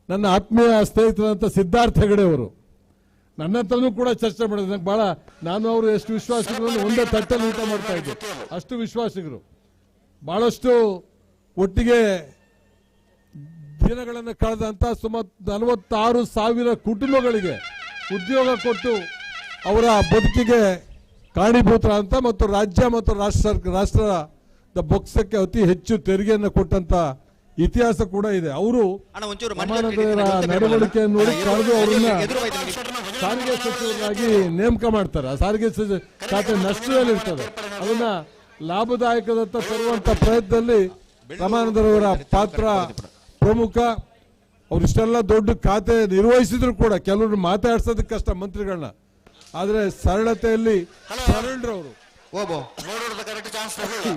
[SPEAKER 9] ನನ್ನ ಆತ್ಮೀಯ ಸ್ನೇಹಿತರಂತ ಸಿದ್ಧಾರ್ಥ ಹೆಗಡೆ ಅವರು ನನ್ನ ಹತ್ರನೂ ಕೂಡ ಚರ್ಚೆ ಮಾಡಿದ್ರು. ನಂಗೆ ಬಹಳ, ನಾನು ಅವರು ಎಷ್ಟು ವಿಶ್ವಾಸಿಗಳು, ಒಂದೇ ತಟ್ಟಲ್ಲಿ ಊಟ ಮಾಡ್ತಾ ಇದ್ದೆ, ಅಷ್ಟು ವಿಶ್ವಾಸಿಗರು. ಬಹಳಷ್ಟು ಒಟ್ಟಿಗೆ ದಿನಗಳನ್ನು ಕಳೆದಂತ ಸುಮಾರು 46,000 ಕುಟುಂಬಗಳಿಗೆ ಉದ್ಯೋಗ ಕೊಟ್ಟು ಅವರ ಬದುಕಿಗೆ ಕಾರಣೀಭೂತರಾದಂಥ ಮತ್ತು ರಾಜ್ಯ ಮತ್ತು ರಾಷ್ಟ್ರದ ಬೊಕ್ಕಸಕ್ಕೆ ಅತಿ ಹೆಚ್ಚು ತೆರಿಗೆಯನ್ನು ಕೊಟ್ಟಂತ ಇತಿಹಾಸ ಕೂಡ ಇದೆ. ಅವರು ನಡವಳಿಕೆಯನ್ನು ನೋಡಿ ಕಳೆದು ಅವರನ್ನ ಸಾರಿಗೆ ಸಚಿವರಾಗಿ ನೇಮಕ ಮಾಡ್ತಾರೆ. ಆ ಸಾರಿಗೆ ಖಾತೆ ನಷ್ಟದಲ್ಲಿ ಇರ್ತದೆ, ಅದನ್ನ ಲಾಭದಾಯಕದತ್ತ ತರುವಂತ ಪ್ರಯತ್ನದಲ್ಲಿ ರಾಮಾನಂದರವರ ಪಾತ್ರ ಪ್ರಮುಖ. ಅವರಿಷ್ಟೆಲ್ಲ ದೊಡ್ಡ ಖಾತೆ ನಿರ್ವಹಿಸಿದ್ರು ಕೂಡ ಕೆಲವರು ಮಾತಾಡ್ಸೋದಕ್ಕೆ ಕಷ್ಟ ಮಂತ್ರಿಗಳನ್ನ, ಆದ್ರೆ ಸರಳತೆಯಲ್ಲಿ ಸರಳರವರು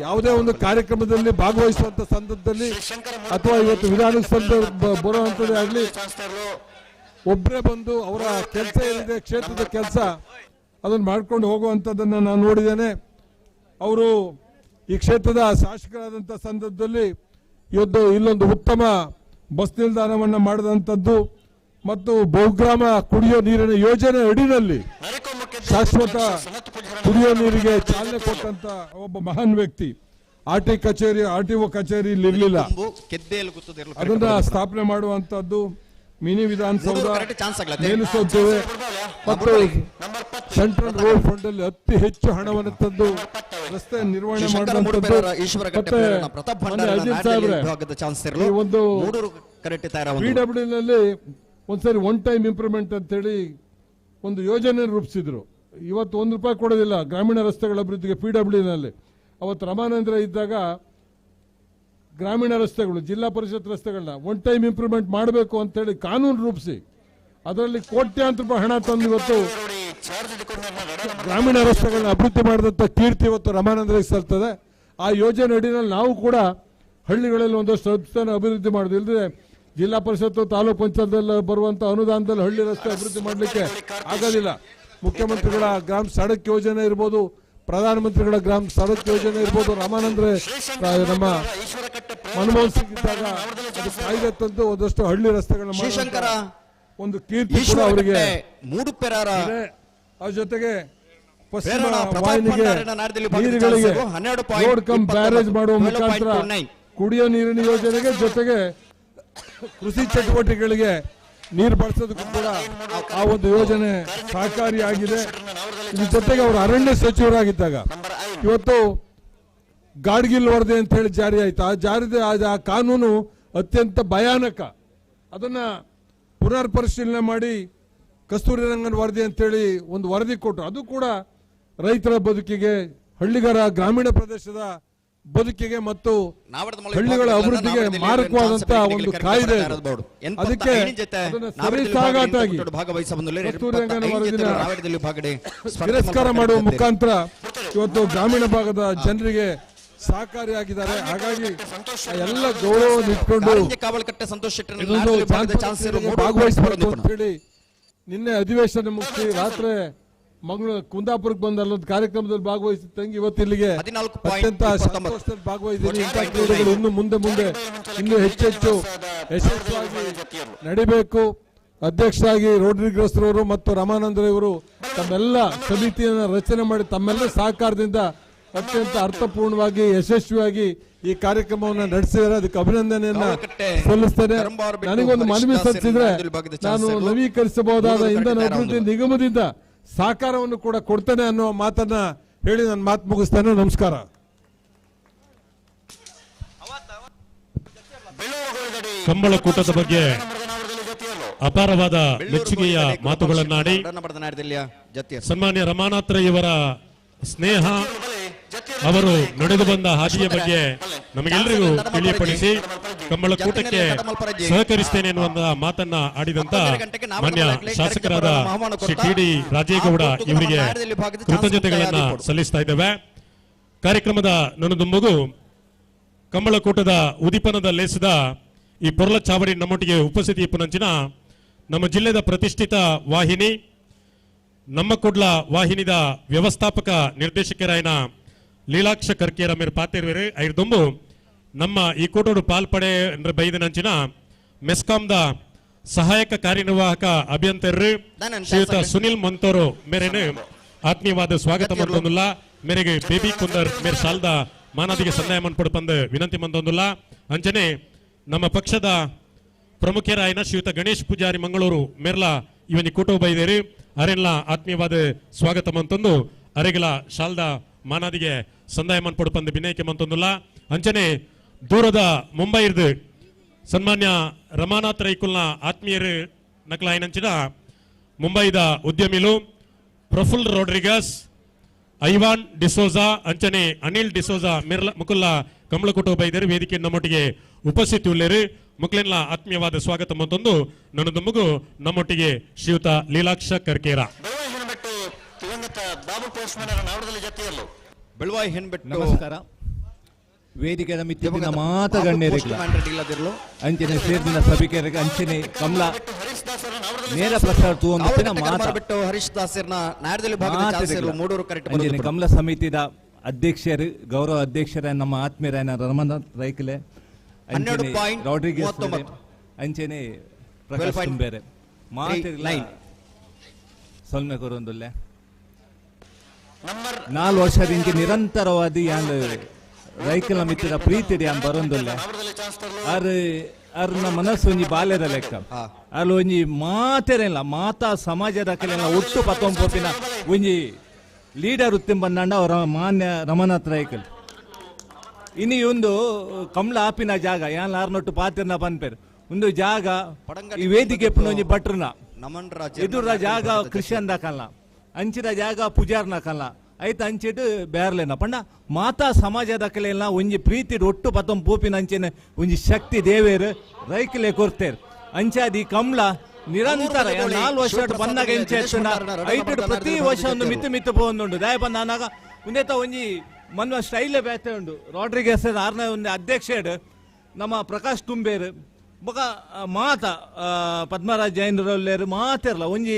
[SPEAKER 9] ಯಾವುದೇ ಒಂದು ಕಾರ್ಯಕ್ರಮದಲ್ಲಿ ಭಾಗವಹಿಸುವಂತ ಸಂದರ್ಭದಲ್ಲಿ ಅಥವಾ ಇವತ್ತು ವಿಧಾನಸಭೆ ಬರುವಂತದ್ದೇ ಆಗಲಿ ಒಬ್ಬರೇ ಬಂದು ಅವರ ಕೆಲಸ ಏನಿದೆ ಕ್ಷೇತ್ರದ ಕೆಲಸ ಅದನ್ನು ಮಾಡ್ಕೊಂಡು ಹೋಗುವಂಥದ್ದನ್ನು ನಾನು ನೋಡಿದ್ದೇನೆ. ಅವರು ಈ ಕ್ಷೇತ್ರದ ಶಾಸಕರಾದಂಥ ಸಂದರ್ಭದಲ್ಲಿ ಇವತ್ತು ಇಲ್ಲೊಂದು ಉತ್ತಮ ಬಸ್ ನಿಲ್ದಾಣವನ್ನು ಮಾಡಿದಂಥದ್ದು ಮತ್ತು ಬಹುಗ್ರಾಮ ಕುಡಿಯೋ ನೀರಿನ ಯೋಜನೆ ಅಡಿನಲ್ಲಿ ಶಾಶ್ವತ ಕುಡಿಯೋ ನೀರಿಗೆ ಚಾಲನೆ ಕೊಟ್ಟಂತ ಒಬ್ಬ ಮಹಾನ್ ವ್ಯಕ್ತಿ. ಆರ್ಟಿಒ ಕಚೇರಿ ಇರಲಿಲ್ಲ, ಅದನ್ನ ಸ್ಥಾಪನೆ ಮಾಡುವಂತದ್ದು ಮಿನಿ ವಿಧಾನಸೌಧ ಮೇಲುಸೌಧೆ ಮತ್ತು ಸೆಂಟ್ರಲ್ ರೋಡ್ ಫಂಡ್ ಅಲ್ಲಿ ಅತಿ ಹೆಚ್ಚು ಹಣವನ್ನು ತಂದು ರಸ್ತೆ ನಿರ್ವಹಣೆ ಮಾಡುವಂತದ್ದು. ಈ ಒಂದು PWD ನಲ್ಲಿ ಒಂದ್ಸರಿ ಒನ್ ಟೈಮ್ ಇಂಪ್ರೂವ್ಮೆಂಟ್ ಅಂತ ಹೇಳಿ ಒಂದು ಯೋಜನೆ ರೂಪಿಸಿದ್ರು. ಇವತ್ತು ₹1 ಕೊಡೋದಿಲ್ಲ ಗ್ರಾಮೀಣ ರಸ್ತೆಗಳ ಅಭಿವೃದ್ಧಿಗೆ PWD ನಲ್ಲಿ. ಅವತ್ತು ರಾಮಾನಂದ್ರ ಇದ್ದಾಗ ಗ್ರಾಮೀಣ ರಸ್ತೆಗಳು ಜಿಲ್ಲಾ ಪರಿಷತ್ ರಸ್ತೆಗಳನ್ನ ಒನ್ ಟೈಮ್ ಇಂಪ್ರೂವ್ಮೆಂಟ್ ಮಾಡಬೇಕು ಅಂತ ಹೇಳಿ ಕಾನೂನು ರೂಪಿಸಿ ಅದರಲ್ಲಿ ಕೋಟ್ಯಾಂತರ ರೂಪಾಯಿ ಹಣ ತಂದು ಇವತ್ತು ಗ್ರಾಮೀಣ ರಸ್ತೆಗಳನ್ನ ಅಭಿವೃದ್ಧಿ ಮಾಡಿದಂತ ಕೀರ್ತಿ ಇವತ್ತು ರಾಮಾನಂದರಿಗೆ ಸಲ್ತದೆ. ಆ ಯೋಜನೆ ಅಡಿನಲ್ಲಿ ನಾವು ಕೂಡ ಹಳ್ಳಿಗಳಲ್ಲಿ ಒಂದಷ್ಟು ರಸ್ತೆಯನ್ನು ಅಭಿವೃದ್ಧಿ ಮಾಡೋದು ಇಲ್ಲದೆ ಜಿಲ್ಲಾ ಪರಿಷತ್ತು ತಾಲೂಕು ಪಂಚಾಯತ್ನಲ್ಲಿ ಬರುವಂತ ಅನುದಾನದಲ್ಲಿ ಹಳ್ಳಿ ರಸ್ತೆ ಅಭಿವೃದ್ಧಿ ಮಾಡಲಿಕ್ಕೆ ಆಗೋದಿಲ್ಲ. ಮುಖ್ಯಮಂತ್ರಿಗಳ ಗ್ರಾಮ ಸಡಕ್ ಯೋಜನೆ ಇರ್ಬೋದು, ಪ್ರಧಾನಮಂತ್ರಿಗಳ ಗ್ರಾಮ ಸಡಕ್ ಯೋಜನೆ ಇರ್ಬೋದು, ರಾಮಾನಂದ್ರ ನಮ್ಮ ಮನಮೋಹನ್ ಸಿಂಗ್ ಇದ್ದಾಗ ಅದು ಕಾಯ್ದೆ ತಂದು ಒಂದಷ್ಟು ಹಳ್ಳಿ ರಸ್ತೆಗಳನ್ನ ಒಂದು ಕೀರ್ತಿ ಕೂಡ ಅವರಿಗೆ. ಅದ್ರ ಜೊತೆಗೆ ಪಶ್ಚಿಮ ವಾಹಿನಿಗೆ ನೀರುಗಳಿಗೆ ರೋಡ್ ಕಮ್ ಬ್ಯಾರೇಜ್ ಮಾಡುವ ಮುಖಾಂತರ ಕುಡಿಯೋ ನೀರಿನ ಯೋಜನೆಗೆ ಜೊತೆಗೆ ಕೃಷಿ ಚಟುವಟಿಕೆಗಳಿಗೆ ನೀರು ಬಳಸೋದಕ್ಕೂ ಕೂಡ ಆ ಒಂದು ಯೋಜನೆ ಸಹಕಾರಿಯಾಗಿದೆ. ಇದ್ರ ಜೊತೆಗೆ ಅವರು ಅರಣ್ಯ ಸಚಿವರಾಗಿದ್ದಾಗ ಇವತ್ತು ಗಾಡ್ಗಿಲ್ ವರದಿ ಅಂತ ಹೇಳಿ ಜಾರಿ ಆಯ್ತು. ಆ ಕಾನೂನು ಅತ್ಯಂತ ಭಯಾನಕ. ಅದನ್ನ ಪುನರ್ ಪರಿಶೀಲನೆ ಮಾಡಿ ಕಸ್ತೂರಿ ರಂಗನ್ ವರದಿ ಅಂತೇಳಿ ಒಂದು ವರದಿ ಕೊಟ್ಟರು. ಅದು ಕೂಡ ರೈತರ ಬದುಕಿಗೆ, ಹಳ್ಳಿಗರ ಗ್ರಾಮೀಣ ಪ್ರದೇಶದ ಬದುಕಿಗೆ ಮತ್ತು ಹಳ್ಳಿಗಳ ಅಭಿವೃದ್ಧಿಗೆ ಮಾರಕವಾದಂತಹ ಒಂದು ಕಾಯ್ದೆ. ಅದಕ್ಕೆ ಸರಿಸಾಗಾಟಾಗಿ ಕಸ್ತೂರಿ ರಂಗನ್ ವರದಿನ ತಿರಸ್ಕಾರ ಮಾಡುವ ಮುಖಾಂತರ ಇವತ್ತು ಗ್ರಾಮೀಣ ಭಾಗದ ಜನರಿಗೆ ಸಹಕಾರಿಯಾಗಿದ್ದಾರೆ. ಹಾಗಾಗಿ ಎಲ್ಲ ಗೌರವವನ್ನು ಇಟ್ಕೊಂಡು ಭಾಗವಹಿಸಬೇಕು ಅಂತ ಹೇಳಿ ನಿನ್ನೆ ಅಧಿವೇಶನ ಮುಗಿಸಿ ರಾತ್ರಿ ಮಂಗಳೂರು ಕುಂದಾಪುರಕ್ಕೆ ಬಂದ ಅಲ್ಲೊಂದು ಕಾರ್ಯಕ್ರಮದಲ್ಲಿ ಭಾಗವಹಿಸಿ ತಂಗಿ ಇವತ್ತು ಇಲ್ಲಿಗೆ ಅತ್ಯಂತ ಸಂತೋಷದಲ್ಲಿ ಭಾಗವಹಿಸಿದ್ದೀನಿ. ಇಂಥ ಕ್ರೀಡೆಗಳು ಇನ್ನು ಮುಂದೆ ಇನ್ನೂ ಹೆಚ್ಚೆಚ್ಚು ಯಶಸ್ವಿಯಾಗಿ ನಡಿಬೇಕು. ಅಧ್ಯಕ್ಷರಾಗಿ ರೋಡ್ರಿಗ್ರಸ್ರವರು ಮತ್ತು ರಾಮಾನಂದರವರು ತಮ್ಮೆಲ್ಲ ಸಮಿತಿಯನ್ನು ರಚನೆ ಮಾಡಿ ತಮ್ಮೆಲ್ಲ ಸಹಕಾರದಿಂದ ಅತ್ಯಂತ ಅರ್ಥಪೂರ್ಣವಾಗಿ ಯಶಸ್ವಿಯಾಗಿ ಈ ಕಾರ್ಯಕ್ರಮವನ್ನು ನಡೆಸಿದರೆ ಅದಕ್ಕೆ ಅಭಿನಂದನೆಯನ್ನ ಸಲ್ಲಿಸ್ತೇನೆ. ನನಗೊಂದು ಮನವಿ ಸಲ್ಲಿಸಿದ್ರೆ ನಾನು ನವೀಕರಿಸಬಹುದಾದ ಇಂಧನ ಅಭಿವೃದ್ಧಿ ನಿಗಮದಿಂದ ಸಹಕಾರವನ್ನು ಕೂಡ ಕೊಡ್ತೇನೆ ಅನ್ನೋ ಮಾತನ್ನ ಹೇಳಿ ನನ್ನ ಮಾತು ಮುಗಿಸ್ತೇನೆ. ನಮಸ್ಕಾರ.
[SPEAKER 1] ಕಂಬಳ ಕೂಟದ ಬಗ್ಗೆ ಅಪಾರವಾದ ಮೆಚ್ಚುಗೆಯ ಮಾತುಗಳನ್ನಾಡಿ ಸನ್ಮಾನ್ಯ ರಮಾನಾಥ್ರಯವರ ಸ್ನೇಹ, ಅವರು ನಡೆದು ಬಂದ ಹಾದಿಯ ಬಗ್ಗೆ ನಮಗೆಲ್ಲರಿಗೂ ತಿಳಿಯಪಡಿಸಿ ಕಂಬಳ ಕೂಟಕ್ಕೆ ಸಹಕರಿಸ್ತೇನೆ ಎನ್ನುವಂತ ಮಾತನ್ನ ಆಡಿದಂತ ಮಾನ್ಯ ಶಾಸಕರಾದ ಶ್ರೀ TD ರಾಜೇಗೌಡ ಇವರಿಗೆ ಕೃತಜ್ಞತೆಗಳನ್ನ ಸಲ್ಲಿಸ್ತಾ ಇದ್ದೇವೆ. ಕಾರ್ಯಕ್ರಮದ ನನ್ನದೊಂಬಗು ಕಂಬಳ ಕೂಟದ ಉದಿಪನದ ಲೇಸದ ಈ ಪೊರ್ಲ ಚಾವಡಿ ನಮ್ಮೊಟ್ಟಿಗೆ ಉಪಸ್ಥಿತಿ ಪುನಂಚಿನ ನಮ್ಮ ಜಿಲ್ಲೆದ ಪ್ರತಿಷ್ಠಿತ ವಾಹಿನಿ ನಮ್ಮ ಕೊಡ್ಲ ವಾಹಿನಿದ ವ್ಯವಸ್ಥಾಪಕ ನಿರ್ದೇಶಕರಾಯನ ಲೀಲಾಕ್ಷ ಕರ್ಕೇರ ಮೇರೆ ಪಾತಿರುವರು ಐರ್ದೊಂಬು ನಮ್ಮ ಈ ಕೂಟೋಡು ಪಾಲ್ಪಡೆ ಬೈದನಂಚಿನ ಮೆಸ್ಕಾಂದ ಸಹಾಯಕ ಕಾರ್ಯನಿರ್ವಾಹಕ ಅಭಿಯಂತರರು ಶ್ರೀಯುತ ಸುನಿಲ್ ಮಂತೋರು ಮೇರೇನು ಆತ್ಮೀಯವಾದ ಸ್ವಾಗತ ಮಾಡ್ತೊಂದಿಲ್ಲ. ಮೇರೆಗೆ ಬೇಬಿ ಕುಂದರ್ ಮೇರೆ ಶಾಲ್ದ ಮಾನದಿಗೆ ಸಂದಾಯ ಮನ್ಪಡು ಬಂದು ವಿನಂತಿ ಮಂದೊಂದಿಲ್ಲ. ಅಂಚನೆ ನಮ್ಮ ಪಕ್ಷದ ಪ್ರಮುಖರಾಯಿನ ಶ್ರೀಯುತ ಗಣೇಶ್ ಪೂಜಾರಿ ಮಂಗಳೂರು ಮೆರ್ಲ ಇವನಿ ಕೂಟೋ ಬೈದೇರಿ ಅರೆಲ್ಲ ಆತ್ಮೀಯವಾದ ಸ್ವಾಗತ ಮಂತೊಂದು ಅರೆಗಳ ಶಾಲ್ದ ಮಾನಾದಿಗೆ ಸಂದಾಯ ಮನ್ಪೊಡು ಬಿನಯಕ್ಕೆ ಮಂತೊಂದುಲ್ಲ ಅಂಚನೆ ದೂರದ ಮುಂಬೈ ಇರ್ದು ಸನ್ಮಾನ್ಯ ರಮಾನಾಥ್ ರೈಕುಲ್ನ ಆತ್ಮೀಯರು ನಕಲಾಯಿನಂಚಿನ ಮುಂಬೈದ ಉದ್ಯಮಿಲು ಪ್ರಫುಲ್ ರೋಡ್ರಿಗಸ್ ಐವಾನ್ ಡಿಸೋಜಾ ಅಂಚನೆ ಅನಿಲ್ ಡಿಸೋಜಾ ಮಿರ್ಲ ಮುಕುಲ್ಲ ಕಮಲಕುಟು ಬೈದರು ವೇದಿಕೆ ನಮ್ಮೊಟ್ಟಿಗೆ ಉಪಸ್ಥಿತಿ ಉಳ್ಳೇರು ಮುಕ್ಲೆನ್ಲ ಆತ್ಮೀಯವಾದ ಸ್ವಾಗತ ಮತ್ತೊಂದು ನನ್ನದು ಮಗು ನಮ್ಮೊಟ್ಟಿಗೆ ಶ್ರೀಯುತ ಲೀಲಾಕ್ಷ ಕರ್ಕೇರ
[SPEAKER 5] ಬೆಳವಾಯಿ ಹೆಣ್ಬೆಟ್ಟು
[SPEAKER 10] ನಮಸ್ಕಾರ ವೇದಿಕೆ ಮಿತ್ತಿನ ಮಾತಗಣ್ಯರಿಲ್ಲ ಅಂಚನೆ ಸೇರಿನ ಸಭಿಕರಿಗೆ ಅಂಚನೆ ಕಮಲ ನೇರ ಪ್ರಸಾರ ತೂಂದಿನ
[SPEAKER 5] ಮಾತಾಡ್ಬಿಟ್ಟು ಹರೀಶ್ ದಾಸರ್ನ ನಾಯರದಲ್ಲಿ ಭಾಗದ ಮೂಡೂರು ಕರೆಕ್ಟ್
[SPEAKER 10] ಕಮಲ ಸಮಿತಿದ ಅಧ್ಯಕ್ಷರು ಗೌರವ ಅಧ್ಯಕ್ಷರ ನಮ್ಮ ಆತ್ಮೀಯರಾಯನ ರಮನಾಥ್ ರೈಕಲೆ ರಾಡ್ರಿಗಸ್ ಅಂಚನೆ ಪ್ರಕಾಶ್ ತುಂಬೇರೆ ಮಾತಿರ್ಲ ಸೊಲ್ಮೆ ಕೊರೊಂದುಲ್ಲೆ 4 ವರ್ಷದಿಂದ ನಿರಂತರವಾದಿ ಯಾನ್ ರೈಕಲ ಮಿತ್ರ ಪ್ರೀತಿ ಯಾನ್ ಬರೊಂದುಲ್ಲೆ ಅರ್ನ ಮನಸ್ಸು ಒಂಜಿ ಬಾಲ್ಯದ ಲೆಕ್ಕ ಅಲ್ಲಿ ಒಂಜಿ ಮಾತೆರೆಲ್ಲ ಮಾತಾ ಸಮಾಜದ ಕಲೆಲ್ಲ ಒಟ್ಟು ಪತ್ತೊಂಪೊಪ್ಪಿನ ಒಂಜಿ ಲೀಡರ್ ಉತ್ತಿಂಬಂಡ ಅವರ ಮಾನ್ಯ ರಮನಾಥ್ ರೈಕಲ್ ಇನಿ ಒಂದು ಕಮಲ ಆಪಿನ ಜಾಗ ಯಾನ್ ಆರ್ನೊಟ್ಟು ಪಾತಿರ್ನ ಪನ್ಪೇರು ಒಂದು ಜಾಗ ಈ ವೇದಿಕೆ ಒಂಜಿ ಭಟ್ರನ ಎದುರ ಜಾಗ ಕ್ರಿಶ್ಚಿಯನ್ ದಾಕಲ್ಲ ಅಂಚಿದ ಜಾಗ ಪೂಜಾರ್ನ ಕಲ್ಲ ಐತ ಅಂಚಿಟ್ಟು ಬೇರ್ಲೇನ ಪಂಡ ಮಾತಾ ಸಮಾಜದ ಕಲೆಲ್ಲ ಒಂಜಿ ಪ್ರೀತಿ ಒಟ್ಟು ಪತ್ತೊಂ ಪೂಪಿನ ಅಂಚಿನ ಒಂಜಿ ಶಕ್ತಿ ದೇವೇರು ರೈಕಲೆ ಕೊರ್ತೇರು ಅಂಚಾದಿ ಕಮಲ ನಿರಂತರ 4 ವರ್ಷ ಬಂದಾಗ ಎಂಚೆ ಐಟು ಪ್ರತಿ ವರ್ಷ ಒಂದು ಮಿತ್ತು ಪೋಂದುಂಡು ದಯ ಬಂದಾಗ ಉಂದೇತ ಒಂಜಿ ಮನ್ವ ಸ್ಟೈಲ್ ಬೇತೆ ಉಂಡು ರಾಡ್ರಿಗಸ್ ಆರ್ನ ಒಂದು ಅಧ್ಯಕ್ಷ ನಮ್ಮ ಪ್ರಕಾಶ್ ತುಂಬೇರು ಬೊಕ ಮಾತ ಪದ್ಮರಾಜ್ ಜೈನರಲ್ಲೇರು ಮಾತಿರ್ಲ ಒಂಜಿ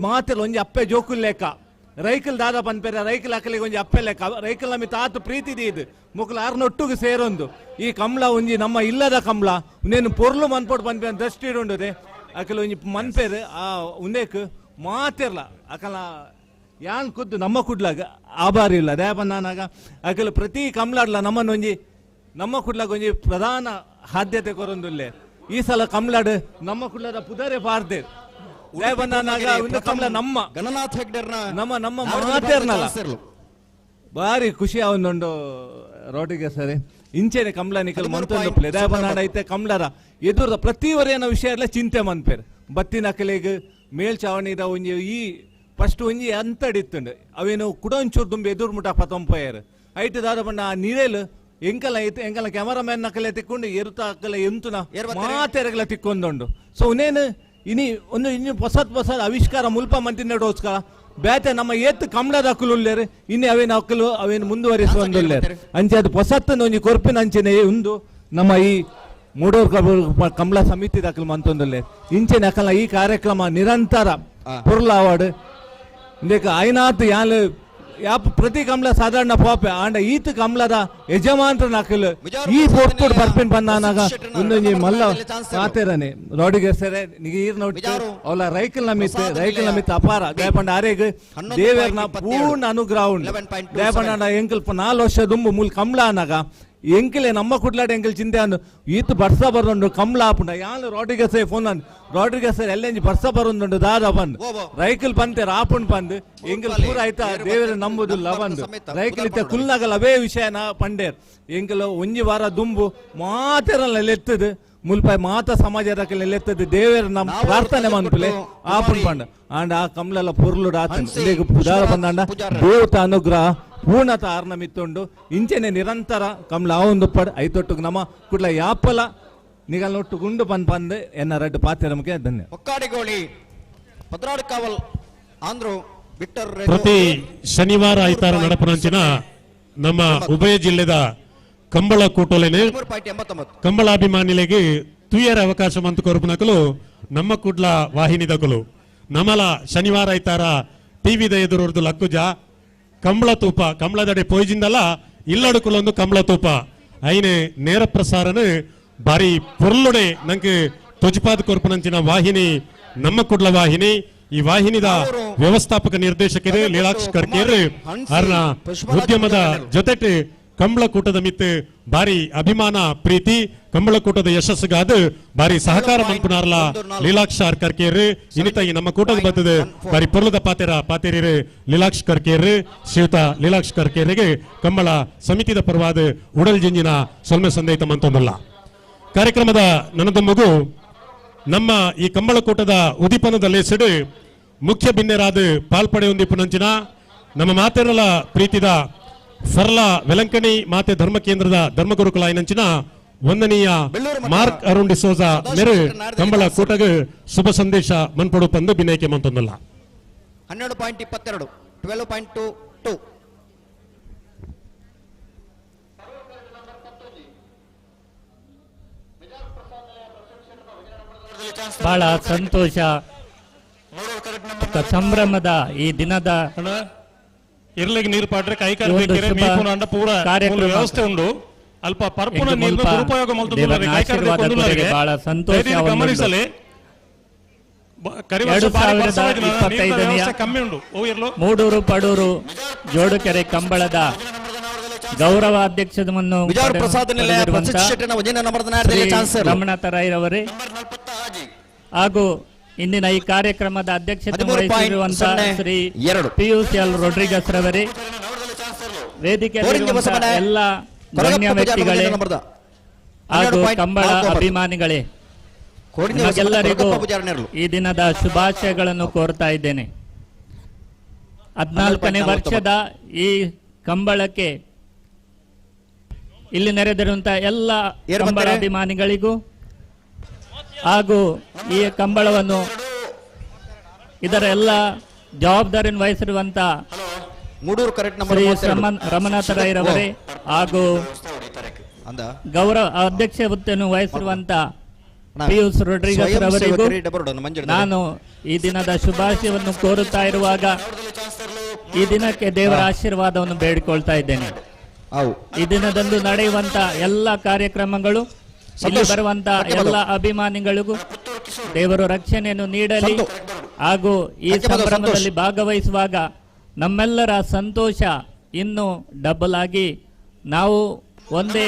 [SPEAKER 10] ಮಾತಿರ್ಲ ಒಂಜಿ ಅಪ್ಪೆ ಜೋಕುಲ್ ಲೆಕ್ಕ ರೈಕಲ್ ದಾದ ಪನ್ಪೇರ ರೈಕಲ್ ಅಕ್ಕಲಿಗೆ ಒಂಜಿ ಅಪ್ಪೆ ಲೆಕ್ಕ ರೈಕಲ್ ನಮ್ಮಿ ತಾತು ಪ್ರೀತಿ ದೀದು ಮುಕ್ಲ ಆರ್ನೊಟ್ಟುಗೆ ಸೇರೊಂದು ಈ ಕಮಲ ಒಂಜಿ ನಮ್ಮ ಇಲ್ಲದ ಕಮಲ ಉಂದೇನು ಪೊರ್ಲು ಮನ್ಪೊಡು ಪನ್ಪೇರ ದೃಷ್ಟಿ ಉಂಡುದೆ ಅಕಲ್ ಒಂಜಿ ಮನ್ಪೇರು ಆ ಉಂದೇಕ್ ಮಾತಿರ್ಲ ಅಕಲ ಯಾನ್ ಖುದ್ದು ನಮ್ಮ ಕುಡ್ಲಾಗ ಆಭಾರಿ ಇಲ್ಲ ದಯ ಬಂದಾನಾಗ ಅಕಲ್ ಪ್ರತಿ ಕಮಲಾಡ್ಲ ನಮ್ಮನ್ನು ಒಂಜಿ ನಮ್ಮ ಕುಡ್ಲಾಗ ಒಂಜಿ ಪ್ರಧಾನ ಆದ್ಯತೆ ಕೊರೊಂದುಲ್ಲೆ ಈ ಸಲ ಕಮಲಾಡ್ ನಮ್ಮ ಕುಡ್ಲದ ಪುದರೆ ಪಾರ್ದೆ ದಯ ಬಂದಾನಾಗ ಒಂದು ಕಮಲ ನಮ್ಮ
[SPEAKER 5] ಗಣನಾಥ್ ಹೆಗ್ಡೆರ್ನ
[SPEAKER 10] ನಮ್ಮ ಮಾತೇರ್ನಲ್ಲ ಬಾರಿ ಖುಷಿ ಅವನೊಂದು ರೋಟಿಗೆ ಸರಿ ಇಂಚೆನೆ ಕಮಲ ನಿಕಲ್ ಮಂತೊಂದು ಪ್ಲೇ ದಯ ಬಂದಾಡ ಐತೆ ಕಮಲರ ಎದುರದ ಪ್ರತಿ ವರೆಯನ ವಿಷಯ ಎಲ್ಲ ಚಿಂತೆ ಮನ್ಪೇರು ಬತ್ತಿನ ಕಲೆಗೆ ಮೇಲ್ಚಾವಣಿದ ಒಂಜಿ ಈ ಫಸ್ಟ್ ಒಂಜಿ ಅಂತಡಿತ್ತುಂಡು ಅವೇನು ಕುಡ ಒಂಚೂರು ತುಂಬಿ ಎದುರು ಮುಟ ಪತ್ತೊಂಪಯ್ಯರು ಐಟು ದಾದ ಬಣ್ಣ ಆ ನೀರೇಲು ಎಂಕಲ ಕ್ಯಾಮರಾಮ್ಯಾನ್ ನಕಲೆ ತಿಕ್ಕೊಂಡು ಎರುತ ಅಕ್ಕಲೆ ಎಂತುನ ಮಾತೆರಗಲ ತಿಕ್ಕೊಂದುಂಡು ಸೊ ಉನೇನು ಇನ್ನು ಹೊಸದ್ ಆವಿಷ್ಕಾರ ಮುಲ್ಪ ಮಂತಿನೋಸ್ಕರ ಬೇತೆ ನಮ್ಮ ಏತ್ ಕಮಲದ ಅಕ್ಕಲುಲ್ಲೇರು ಇನ್ನೇ ಅವೇನು ಮುಂದುವರಿಸುವಂದುಲ್ಲೇರು ಅಂಚೆ ಅದು ಹೊಸತ್ತನ್ನು ಒಂಜಿ ಕೊರ್ಪಿನ ಅಂಚೆನೆ ಒಂದು ನಮ್ಮ ಈ ಮೂಡೂರು ಕಮಲ ಸಮಿತಿ ದಾಖಲು ಮಂತೊಂದುಲ್ಲೇರು ಇಂಚೆನೆ ಅಕಲ ಈ ಕಾರ್ಯಕ್ರಮ ನಿರಂತರ ಪೊರ್ಲ ಅವಾರ್ಡ್ ಇಂದೇಕ ಐನಾತ್ ಯಾಲ್ ಯಾಪ ಪ್ರತಿ ಕಮಲ ಸಾಧಾರಣ ಪಾಪೆ ಆಂಡ ಈತ್ ಕಮಲದ ಯಜಮಾನ್ರ ನಕಲು ಈ ಪೊಟ್ಟು ಬರ್ಪಿನ್ ಬಂದಾನಾಗ ಒಂದೊಂಜಿ ಮಲ್ಲ ಮಾತೇರನೆ ರೋಡಿಗೆ ಸೆರೆ ನೀರ್ ನೋಡಿ ಅವಳ ರೈಕಲ್ ನಮಿತ್ ಅಪಾರ ದಯಪಂಡ ಆರೆಗ್ ದೇವೇರ್ನ ಪೂರ್ಣ ಅನುಗ್ರಹ ಉಂಟು ದಯಪಂಡ ಎಂಕಲ್ 4 ವರ್ಷ ದುಂಬು ಮೂಲ ಕಮಲ ಅನ್ನಾಗ ಎಂಕಲೆ ನಮ್ಮ ಕುಡ್ಲಾಡ ಎಂಕಲ್ ಚಿಂತೆ ಅಂದು ಈತ್ ಬರ್ಸ ಬರೋಂಡು ಕಮಲ ಆಪುಂಡ ಯಾನ್ ರೋಡಿಗೆ ಸೇ ಫೋನ್ ಅಂದ್ ರೋಡಿಗೆ ಸರ್ ಎಲ್ಲೆಂಜಿ ಬರ್ಸ ಬರೋಂಡು ದಾದ ಬಂದು ರೈಕಲ್ ಪಂತೆ ರಾಪುಂಡ್ ಬಂದು ಎಂಕಲ್ ಪೂರ ಆಯ್ತಾ ದೇವರ ನಂಬುದಿಲ್ಲ ಬಂದು ರೈಕಲ್ ಇತ್ತ ಕುಲ್ನಾಗಲ್ ಅವೇ ವಿಷಯನ ಪಂಡೇರ್ ಎಂಕಲ್ ಒಂಜಿ ವಾರ ದುಂಬು ಮಾತೆರಲ್ಲ ಎತ್ತದು ಮುಲ್ಪಾಯ್ ಮಾತ ಸಮಾಜದ ಎತ್ತದು ದೇವರ ನಮ್ಮ ಪ್ರಾರ್ಥನೆ ಮನ್ಪಲೆ ಆಪುಂಡ್ ಪಂಡ ಆಂಡ ಆ ಕಮಲಲ್ಲ ಪೊರ್ಲುಡ ಆತಂಡ ಪುದಾರ ಬಂದಾಂಡ ದೇವತ ಅನುಗ್ರಹ ಪೂರ್ಣತ ಆರ್ನ ಮಿತ್ತುಂಡು ಇಂಚೆನೆ ನಿರಂತರ ಕಮಲ ಆವೊಂದು ಪಡ್ ಐತೊಟ್ಟು ನಮ್ಮ ಕುಡ್ಲ ಯಾಪಲ ನಿಗಲ್ನೊಟ್ಟು ಗುಂಡು ಪಂದ್ ಎನ್ನ ರಡ್ಡು ಪಾತ್ರೆ ನಮಗೆ ಧನ್ಯ
[SPEAKER 5] ಒಕ್ಕಾಡಿಗೋಳಿ ಪದ್ರಾಡ್ ಕಾವಲ್ ಆಂಧ್ರ ಬಿಟ್ಟರ್
[SPEAKER 1] ಪ್ರತಿ ಶನಿವಾರ ಐತಾರ ನಡಪನಂಚಿನ ನಮ್ಮ ಉಭಯ ಜಿಲ್ಲೆದ ಕಂಬಳ ಕೂಟೋಲೆನೆ ಕಂಬಳಾಭಿಮಾನಿಲೆಗೆ ತುಯ್ಯರ ಅವಕಾಶ ಮಂತು ಕೊರಪನಕಲು ನಮ್ಮ ಕುಡ್ಲ ವಾಹಿನಿದಕಲು ನಮಲ ಶನಿವಾರ ಐತಾರ ಟಿವಿದ ಎದುರು ಲಕ್ಕುಜ ಕಂಬಳ ತೂಪ ಕಂಬಳದಡೆ ಪೋಯ್ಜಿಂದಲ್ಲ ಇಲ್ಲಡುಕುಲೊಂದು ಕಂಬಳ ತೂಪ ಐನೆ ನೇರ ಪ್ರಸಾರನ ಬಾರಿ ಪೊರ್ಲುಡೆ ನಂಗೆ ತೊಜಿಪಾದ ಕೊರ್ಪನಂಚಿನ ವಾಹಿನಿ ನಮ್ಮ ಕುಡ್ಲ ವಾಹಿನಿ ಈ ವಾಹಿನಿದ ವ್ಯವಸ್ಥಾಪಕ ನಿರ್ದೇಶಕರು ಲೀಲಾಕ್ಷ ಕರ್ಕೇರ್ ಅರ್ನ ಉದ್ಯಮದ ಜೊತೆಟ್ ಕಂಬಳಕೂಟದ ಮಿತ್ತು ಬಾರಿ ಅಭಿಮಾನ ಪ್ರೀತಿ ಕಂಬಳಕೂಟದ ಯಶಸ್ಸುಗಾದ ಬಾರಿ ಸಹಕಾರ ಮನ್ಪುನಾರ್ಲ ಲೀಲಾಕ್ಷಾರ್ ಕರ್ಕೇರು ಇನಿತ ಈ ನಮ್ಮ ಕೂಟದ ಬರ್ತದೆ ಬಾರಿ ಪೊರ್ಲದ ಪಾತೆರಿರು ಲೀಲಾಕ್ಷ್ ಕರ್ಕೇರು ಶ್ರೀಯುತ ಲೀಲಾಕ್ಷ್ ಕರ್ಕೇರಿಗೆ ಕಂಬಳ ಸಮಿತಿದ ಪರವಾದ ಉಡಲ್ ಜಿಂಜಿನ ಸೊಲ್ಮೆ ಸಂದೇತ ಮಂತೊಂದಲ್ಲ ಕಾರ್ಯಕ್ರಮದ ನನ್ನದ ಮಗು ನಮ್ಮ ಈ ಕಂಬಳಕೂಟದ ಉದೀಪನದಲ್ಲಿ ಸಿಡು ಮುಖ್ಯ ಬಿನ್ನೆರಾದ ಪಾಲ್ಪಡೆ ಹೊಂದಿಪ್ಪುನಂಚಿನ ನಮ್ಮ ಮಾತೆರಲ ಪ್ರೀತಿದ ಫರ್ಲಾ ವೆಲಂಕಣಿ ಮಾತೆ ಧರ್ಮ ಕೇಂದ್ರದ ಧರ್ಮಗುರುಕುಲ ಐನಂಚಿನ ವಂದನೀಯ ಮಾರ್ಕ್ ಅರುಣ್ ಡಿಸೋಜ ಮೇರೆ ಕಂಬಳ ಕೂಟಗ ಶುಭ ಸಂದೇಶ ಮನ್ಪಡು ಪಂದು ಬಿನಯಕ್ಕೆ ಮಂತೊಂದಲ್ಲ
[SPEAKER 5] 12.22 12.22
[SPEAKER 11] ಬಹಳ ಸಂತೋಷ ಸಂಭ್ರಮದ ಈ ದಿನದ
[SPEAKER 3] ಇರ್ಲಿಗೆ ನೀರು ಪಾಡ್ರೆ ಕೈಕಾಲು ಬೇಕಿರೆ ಮೀಪುನ ಅಂಡ ಪೂರ ವ್ಯವಸ್ಥೆ ಉಂಡು ಅಲ್ಪ ಪರ್ಪುನ ನೀರು ದುರುಪಯೋಗ ಮಲ್ತುದುಲ್ಲರೆ ಕೈಕಾಲು
[SPEAKER 11] ಬಹಳ ಸಂತೋಷ
[SPEAKER 3] ಗಮನಿಸಲಿ
[SPEAKER 11] 2025
[SPEAKER 3] ಕಮ್ಮಿ ಉಂಡು
[SPEAKER 11] ಮೂಡೂರು ಪಡೂರು ಜೋಡುಕೆರೆ ಕಂಬಳದ ಗೌರವ ಅಧ್ಯಕ್ಷವನ್ನು ರಮಣಾಥ ರೈರವರೇ ಹಾಗೂ ಇಂದಿನ ಈ ಕಾರ್ಯಕ್ರಮದ ಅಧ್ಯಕ್ಷತೆ ವಹಿಸಿರುವಂತಹ ಶ್ರೀ ಪಿಯುಸಿಎಲ್ ರೊಡ್ರಿಗಸ್ ರವರೇ, ವೇದಿಕೆಯಲ್ಲಿರುವಂತಹ ಎಲ್ಲ ಗಣ್ಯ ವ್ಯಕ್ತಿಗಳೇ ಹಾಗೂ ಕಂಬಳ ಅಭಿಮಾನಿಗಳೇ, ನಿಮಗೆಲ್ಲರಿಗೂ ಈ ದಿನದ ಶುಭಾಶಯಗಳನ್ನು ಕೋರ್ತಾ ಇದ್ದೇನೆ. 14ನೇ ವರ್ಷದ ಈ ಕಂಬಳಕ್ಕೆ ಇಲ್ಲಿ ನೆರೆದಿರುವಂತಹ ಎಲ್ಲ ಕಂಬಳ ಅಭಿಮಾನಿಗಳಿಗೂ ಹಾಗೂ ಈ ಕಂಬಳವನ್ನು ಇದರ ಎಲ್ಲ ಜವಾಬ್ದಾರಿಯನ್ನು ವಹಿಸಿರುವಂತಹ ಶ್ರೀ ರಮನಾಥ ರೈರವರೇ ಹಾಗೂ ಗೌರವ ಅಧ್ಯಕ್ಷ ಹುದ್ದೆಯನ್ನು ವಹಿಸಿರುವಂತಹ ಪಿಯೂಸ್ ರೊಡ್ರಿಗಸ್ ರವರಿಗೂ ನಾನು ಈ ದಿನದ ಶುಭಾಶಯವನ್ನು ಕೋರುತ್ತಾ ಇರುವಾಗ ಈ ದಿನಕ್ಕೆ ದೇವರ ಆಶೀರ್ವಾದವನ್ನು ಬೇಡಿಕೊಳ್ತಾ ಇದ್ದೇನೆ. ಈ ದಿನದಂದು ನಡೆಯುವಂತ ಎಲ್ಲ ಕಾರ್ಯಕ್ರಮಗಳು, ಇಲ್ಲಿ ಬರುವಂತ ಎಲ್ಲ ಅಭಿಮಾನಿಗಳಿಗೂ ದೇವರು ರಕ್ಷಣೆಯನ್ನು ನೀಡಲಿ ಹಾಗೂ ಈ ಸಂಭ್ರಮದಲ್ಲಿ ಭಾಗವಹಿಸುವಾಗ ನಮ್ಮೆಲ್ಲರ ಸಂತೋಷ ಇನ್ನೂ ಡಬಲ್ ಆಗಿ ನಾವು ಒಂದೇ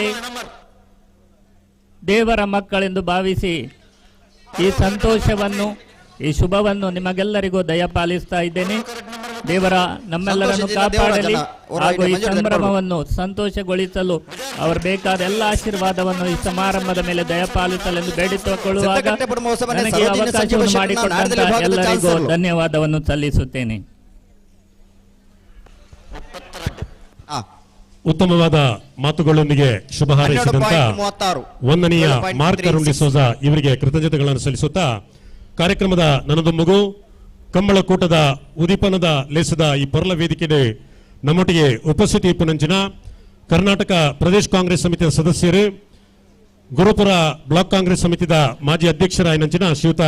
[SPEAKER 11] ದೇವರ ಮಕ್ಕಳೆಂದು ಭಾವಿಸಿ ಈ ಸಂತೋಷವನ್ನು, ಈ ಶುಭವನ್ನು ನಿಮಗೆಲ್ಲರಿಗೂ ದಯಪಾಲಿಸ್ತಾ ಇದ್ದೇನೆ. ದೇವರ ನಮ್ಮೆಲ್ಲರನ್ನು ಕಾಪಾಡಲಿ ಹಾಗೂ ಈ ಸಂಭ್ರಮವನ್ನು ಸಂತೋಷಗೊಳಿಸಲು ಅವರು ಬೇಕಾದ ಎಲ್ಲ ಆಶೀರ್ವಾದವನ್ನು ಈ ಸಮಾರಂಭದ ಮೇಲೆ ದಯಪಾಲಿಸಲೆಂದು ಬೇಡಿಕೊಳ್ಳುವಾಗ ನನಗೆ ಅವಕಾಶವನ್ನು ಮಾಡಿಕೊಟ್ಟಂತ ಎಲ್ಲರಿಗೂ ಧನ್ಯವಾದವನ್ನು ಸಲ್ಲಿಸುತ್ತೇನೆ.
[SPEAKER 1] ಉತ್ತಮವಾದ ಮಾತುಗಳೊಂದಿಗೆ ಶುಭ ಹಾರೈಸಿದಂತ ವಂದನೀಯ ಮಾರ್ಕ್ ಅರುಣ್ ಡಿಸೋಜ ಇವರಿಗೆ ಕೃತಜ್ಞತೆಗಳನ್ನು ಸಲ್ಲಿಸುತ್ತಾ ಕಾರ್ಯಕ್ರಮದ ನನ್ನದು ಮಗು ಕಂಬಳಕೂಟದ ಉದೀಪನದ ಲೇಸದ ಈ ಪೊರಲ ವೇದಿಕೆಗೆ ನಮ್ಮೊಟ್ಟಿಗೆ ಉಪಸ್ಥಿತಿ ಪುನಂಚಿನ ಕರ್ನಾಟಕ ಪ್ರದೇಶ ಕಾಂಗ್ರೆಸ್ ಸಮಿತಿಯ ಸದಸ್ಯರು, ಗುರುಪುರ ಬ್ಲಾಕ್ ಕಾಂಗ್ರೆಸ್ ಸಮಿತಿಯ ಮಾಜಿ ಅಧ್ಯಕ್ಷರಾಯನಂಚಿನ ಶ್ರೀಯುತ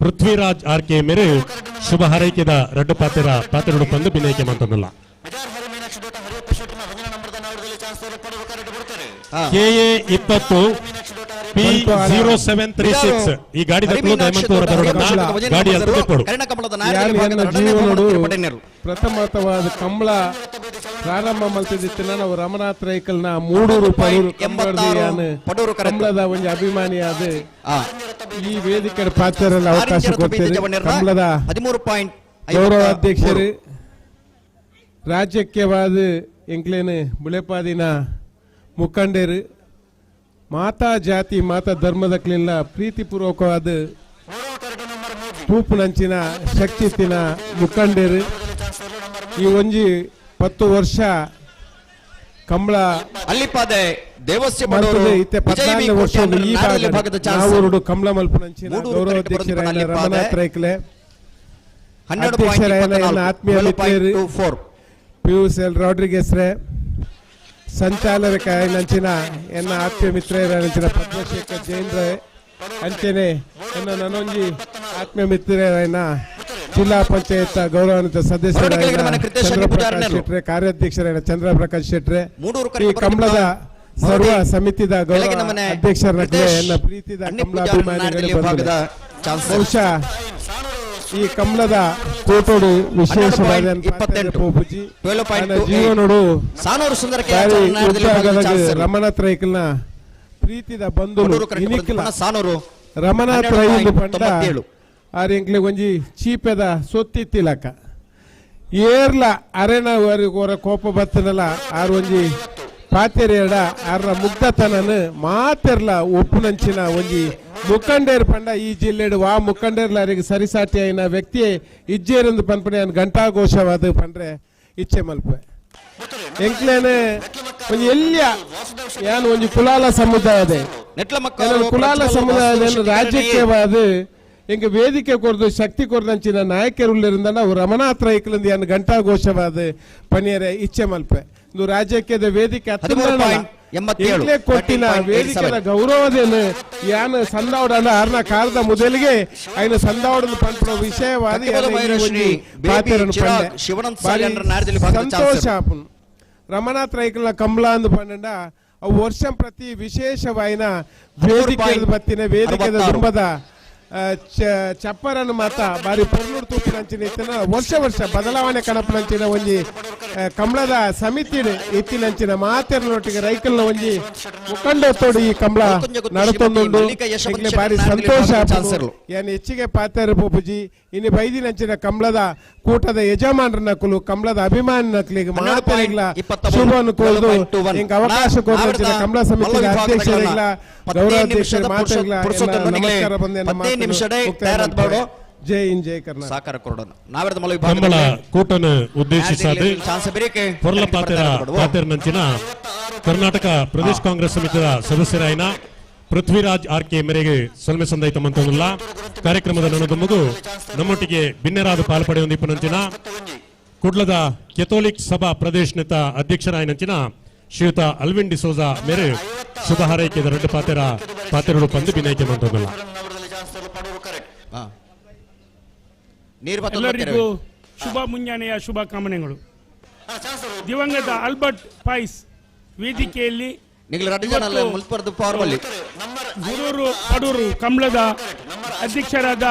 [SPEAKER 1] ಪೃಥ್ವಿರಾಜ್ ಆರ್ಕೆ ಮೇರೆ ಶುಭ ಹಾರೈಕೆದ ರಡ್ಡು ಪಾತೆರಡು ಪಂದು ಬಿನಯಕ್ಕೆ ಮಾತನ್ನಲ್ಲ. KA 20 P0736 ಈ ಗಾಡಿ ದಕ್ಕಲು ದಯಮಂತವರ ಬರೋಣ ಗಾಡಿ ಅಲ್ತದೆ ಕೊಡು.
[SPEAKER 9] ಪ್ರಥಮತವಾದ ಕಂಬಳ ಪ್ರಾರಂಭ ಮಲ್ತಿದ್ದಿತ್ತಿನ ನಾವು ರಮನಾಥ ರೈಕಲ್ನ ಮೂಡೂರು ಕಂಬಳದ ಒಂದು ಅಭಿಮಾನಿಯಾದ ಈ ವೇದಿಕೆ ಪಾತ್ರರಲ್ಲಿ ಅವಕಾಶ ಕೊಡ್ತೀರಿ. ಕಂಬಳದ ಗೌರವ ಅಧ್ಯಕ್ಷರು, ರಾಜ್ಯಕ್ಕವಾದ ಎಂಕ್ಲೇನು ಬುಳೆಪಾದಿನ ಮುಖಂಡರು, ಮಾತಾ ಜಾತಿ ಮಾತಾ ಧರ್ಮದಕ್ಲೆಲ್ಲ ಪ್ರೀತಿಪೂರ್ವಕವಾದ ತೂಪುನಂಚಿನ ಶಕ್ತಿತ್ತಿನ ಮುಖಂಡರು, ಈ ಒಂಜಿ 10 ವರ್ಷ ಕಂಬಳ
[SPEAKER 5] ಅಲ್ಲಿಪಾದೆ ದೇವಸ್ಯ
[SPEAKER 9] ಇತ್ತೆ 14 ವರ್ಷ ಈ ಭಾಗದ ನಾವೂರು ಕಂಬಳ ಮಲ್ಪನಂಚಿನ ಗೌರವ ಅಧ್ಯಕ್ಷರಾದ ರಮನಾಥ ರೈಕಲೆ, ಅಧ್ಯಕ್ಷರಾದ ಆತ್ಮೀಯ ಮಿತ್ರರು ಪಿಯುಸಿಎಲ್ ರಾಡ್ರಿಗೆಸ್ ರೇ, ಸಂಚಾಲಕ ನಂಚಿನ ಎನ್ನ ಆತ್ಮೀಯ ಮಿತ್ರರಂಚಿನ ಪದ್ಮಶೇಖರ್ ಜೈನ್ ರೇ, ಅಂಚೆನೆ ಎನ್ನ ನನೊಂಜಿ ಆತ್ಮೀಯ ಮಿತ್ರರೈನ ಜಿಲ್ಲಾ ಪಂಚಾಯತ್ ಗೌರವಾನ್ವಿತ ಸದಸ್ಯರಾದ ಚಂದ್ರಪ್ರಕಾಶ್ ಶೆಟ್ರೆ, ಕಾರ್ಯಾಧ್ಯಕ್ಷರಾದ ಚಂದ್ರಪ್ರಕಾಶ್ ಶೆಟ್ರೆ, ಈ ಕಂಬಳದ ಸರ್ವ ಸಮಿತಿದ ಗೌರವ ಅಧ್ಯಕ್ಷರಾಗಲೇ ಎನ್ನ ಪ್ರೀತಿದ ಕಂಬಳಾಭಿಮಾನಿಗಳು ಬಹುಶಃ ಈ ಕಂಬಳದ ಕೋಟೋಡು ವಿಶೇಷವಾದ
[SPEAKER 5] 12.2
[SPEAKER 9] ಜೀವನೋಡು
[SPEAKER 5] ಸಾನೂರು ಸುಂದರ
[SPEAKER 9] ರಮನಾಥ್ ರೈಕಲ್ನ ಪ್ರೀತಿದ ಬಂಧುಲು
[SPEAKER 5] ಸಾನೂರು
[SPEAKER 9] ರಮನಾಥ್ ರೈ ಪಂಡ ಆರೆಂಕ್ಲೆ ಒಂಜಿ ಚೀಪೆದ ಸೊತ್ತಿತ್ತಿಲಕ ಏರ್ಲ ಅರೆನ ಕೋಪ ಬತ್ತನಲ್ಲ ಆರು ಒಂಜಿ ಪಾತೆರೆಯಡ ಆರ ಮುಗ್ಧತನನು ಮಾತೆರ್ಲ ಒಪ್ಪುನಂಚಿನ ಒಂಜಿ ಮುಖಂಡೇರ್ ಪಂಡ ಈ ಜಿಲ್ಲೆಡು ವಾ ಮುಖಂಡೇರ್ಲ ಅವರಿಗೆ ಸರಿಸಾಟಿ ಆಯ್ನ ವ್ಯಕ್ತಿ ಇಜ್ಜೇರಂದು ಪನ್ಪಣೆ ಘಂಟಾಘೋಷವಾದ ಪಂಡ್ರೆ ಇಚ್ಛೆ ಮಲ್ಪೆ ಎಂಕ್ಲೇನೆ ಒಂಜಿ ಎಲ್ಯ ಯಾನು ಒಂಜಿ ಕುಲಾಲ ಸಮುದಾಯದ ಕುಲಾಲ ಸಮುದಾಯದ ರಾಜ್ಯಕ್ಕೇವಾದ ಎಂಗೆ ವೇದಿಕೆ ಕೊರ್ದು ಶಕ್ತಿ ಕೊರ್ದಂಚಿನ ನಾಯಕರುಗಳಿಂದ ನಾವು ರಮನಾಥ್ ರೈಕಲಿಂದ ಏನು ಘಂಟಾಘೋಷವಾದ ಪಣಿಯರೆ ಇಚ್ಛೆ ಮಲ್ಪೆ ಇದು ರಾಜ್ಯಕ್ಕೆ ವೇದಿಕೆ ಕೊಟ್ಟಿನ ವೇದಿಕೆಯ ಗೌರವದೇನು ಯಾನು ಸಂದಾವಡಲ್ಲ ಆರ್ನ ಕಾಲದ ಮೊದಲಿಗೆ ఆయన ಸಂದಾವಡನ್ನು ಪಂಪಡ ವಿಷಯವಾದ ಸಂತೋಷ ರಮನಾಥ್ ರೈಕಲ್ನ ಕಂಬಳ ಅಂದು ಪಂಡ ಅವು ವರ್ಷ ಪ್ರತಿ ವಿಶೇಷವಾಯಿನ ವೇದಿಕೆ ಬತ್ತಿನ ವೇದಿಕೆದ ದುಂಬದ ಚಪ್ಪರನ್ನು ಮಾತ ಬಾರಿ ಪೊರ್ಲೂರು ತೂಪಿನಂಚಿನ ಇತ್ತಿನ ವರ್ಷ ಬದಲಾವಣೆ ಕನಪನಂಚಿನ ಒಂಜಿ ಕಂಬಳದ ಸಮಿತಿ ಇತ್ತಿನಂಚಿನ ಮಾತೆರ್ನೊಟ್ಟಿಗೆ ರೈಕಲ್ನ ಒಂಜಿ ಮುಖಂಡತ್ತೋಡು ಈ ಕಂಬಳ ನಡತೊಂದುಂಡು ಬಾರಿ ಸಂತೋಷ ಏನು ಹೆಚ್ಚಿಗೆ ಪಾತೆರ್ ಪೋಪುಜಿ ಇನ್ನು ಬೈದಿನಂಚಿನ ಕಂಬಳದ ಕೂಟದ ಯಜಮಾನರ ನಕಲು ಕಂಬಳದ ಅಭಿಮಾನಿ ನಕಲಿಗೆ ಮಾತೆರಿಗ್ಲ ಶುಭವನ್ನು ಕೋರ್ದು ಹಿಂಗೆ ಅವಕಾಶ ಕೋರ್ದು ಕಂಬಳ ಸಮಿತಿ ಅಧ್ಯಕ್ಷರಿಗ್ಲ ಗೌರವಾಧ್ಯಕ್ಷರ ಮಾತೆರಿಗ್ಲ ನಮಸ್ಕಾರ ಬಂದೆ ಜೈ ಹಿಂದ್ ಜೈ ಕರ್ನಾಟಕ
[SPEAKER 5] ಸಾಕಾರ ಕೊರೋಣ ನಾವೆರದ ಮಲಗಿ
[SPEAKER 1] ಕಂಬಳ ಕೂಟನ ಉದ್ದೇಶಿಸಾದ ಪೊರ್ಲ ಪಾತೆರ್ನಂಚಿನ ಕರ್ನಾಟಕ ಪ್ರದೇಶ ಕಾಂಗ್ರೆಸ್ ಸಮಿತಿಯ ಸದಸ್ಯರಾಯಿನ ಪೃಥ್ವಿರಾಜ್ ಆರ್ಕೆ ಮೇರೆಗೆ ಸಲ್ಮೆ ಸಂದಾಯಿತ ಮಂತೊಂದುಲ್ಲ ಕಾರ್ಯಕ್ರಮದ ನನ್ನದೊಮ್ಮಗು ನಮ್ಮೊಟ್ಟಿಗೆ ಭಿನ್ನರಾದ ಪಾಲ್ಪಡೆಯೊಂದಿಪ್ಪನಂಚಿನ ಕುಡ್ಲದ ಕೆಥೋಲಿಕ್ ಸಭಾ ಪ್ರದೇಶ ನೇತ ಅಧ್ಯಕ್ಷರಾಯನಂಚಿನ ಶ್ರೀಯುತ ಅಲ್ವಿನ್ ಡಿಸೋಜಾ ಮೇರೆ ಶುಭ ಹಾರೈಕೆದ ರೆಡ್ಡು ಪಾತೆರಡು ಪಂದು ಬಿನೈಕೆ ಮಂತೊಂದುಲ್ಲ
[SPEAKER 12] ಎಲ್ಲರಿಗೂ ಶುಭ ಮುಂಜಾನೆಯ ಶುಭಕಾಮನೆಗಳು. ದಿವಂಗತ ಆಲ್ಬರ್ಟ್ ಪಾಯ್ಸ್ ವೇದಿಕೆಯಲ್ಲಿ ಗುರೂರು ಪಡೂರು ಕಂಬಳದ ಅಧ್ಯಕ್ಷರಾದ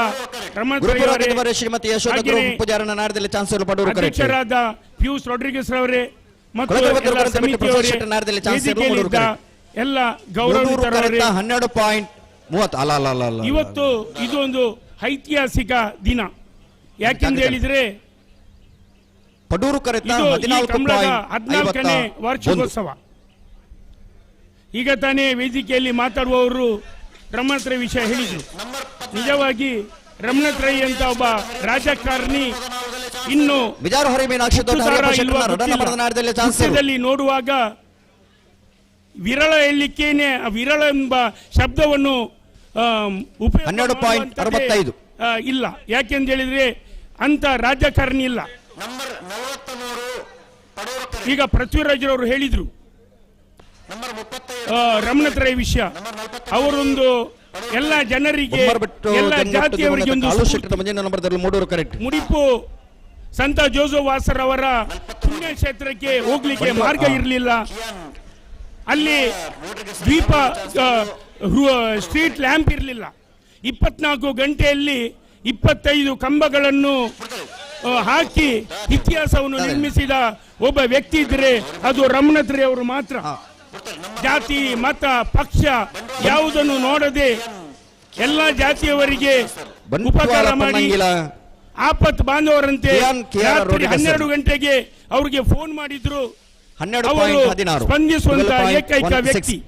[SPEAKER 12] ಅಧ್ಯಕ್ಷರಾದ ಪಿಯೂಸ್ ರೊಡ್ರಿಗಸ್ ರವರೇ ಮತ್ತು ಎಲ್ಲ ಗೌರವಿತರವರೇ,
[SPEAKER 5] 12.30
[SPEAKER 12] ಇವತ್ತು ಇದು ಒಂದು ಐತಿಹಾಸಿಕ ದಿನ. ಯಾಕೆಂದು ಹೇಳಿದ್ರೆ ಕಂಬಳದ 14ನೇ ವಾರ್ಷಿಕೋತ್ಸವ. ಈಗ ತಾನೇ ವೇದಿಕೆಯಲ್ಲಿ ಮಾತಾಡುವವರು ರಮನಾಥ್ ರೈ ವಿಷಯ ಹೇಳಿದ್ರು. ನಿಜವಾಗಿ ರಮನಾಥ್ ರೈ ಅಂತ ಒಬ್ಬ ರಾಜಕಾರಣಿ ಇನ್ನು ನೋಡುವಾಗ ವಿರಳ ಹೇಳಲಿಕ್ಕೇನೆ ವಿರಳ ಎಂಬ ಶಬ್ದವನ್ನು
[SPEAKER 5] ಉಪಯೋಗ
[SPEAKER 12] ಇಲ್ಲ. ಯಾಕೆಂತ ಹೇಳಿದ್ರೆ ಅಂತ ರಾಜಕಾರಣಿ ಇಲ್ಲ. ಈಗ ಪೃಥ್ವಿರಾಜ್ರವರು ಹೇಳಿದ್ರು ರಮನಾಥ್ ರೈ ವಿಷಯ. ಅವರೊಂದು ಎಲ್ಲ ಜನರಿಗೆ ಎಲ್ಲ ಜಾತಿಯವರಿಗೆ ಒಂದು ಮುಡಿಪು ಸಂತ ಜೋಸೆಫ್ ವಾಸರ್ ಅವರ ಪುಣ್ಯಕ್ಷೇತ್ರಕ್ಕೆ ಹೋಗ್ಲಿಕ್ಕೆ ಮಾರ್ಗ ಇರಲಿಲ್ಲ. ಅಲ್ಲಿ ದೀಪ ಸ್ಟ್ರೀಟ್ ಲ್ಯಾಂಪ್ ಇರಲಿಲ್ಲ. 24 ಗಂಟೆಯಲ್ಲಿ 25 ಕಂಬಗಳನ್ನು ಹಾಕಿ ಇತಿಹಾಸವನ್ನು ನಿರ್ಮಿಸಿದ ಒಬ್ಬ ವ್ಯಕ್ತಿ ಇದ್ರೆ ಅದು ರಮನಾಥ್ ರೈ ಅವರು ಮಾತ್ರ. ಜಾತಿ ಮತ ಪಕ್ಷ ಯಾವುದನ್ನು ನೋಡದೆ ಎಲ್ಲ ಜಾತಿಯವರಿಗೆ ಉಪಕಾರ ಮಾಡಿ ಆಪತ್ ಬಾಂಧವರಂತೆ ರಾತ್ರಿ 12 ಗಂಟೆಗೆ ಅವರಿಗೆ ಫೋನ್ ಮಾಡಿದ್ರು. ಅವರು ಸ್ಪಂದಿಸುವಂತ ಏಕೈಕ ವ್ಯಕ್ತಿ.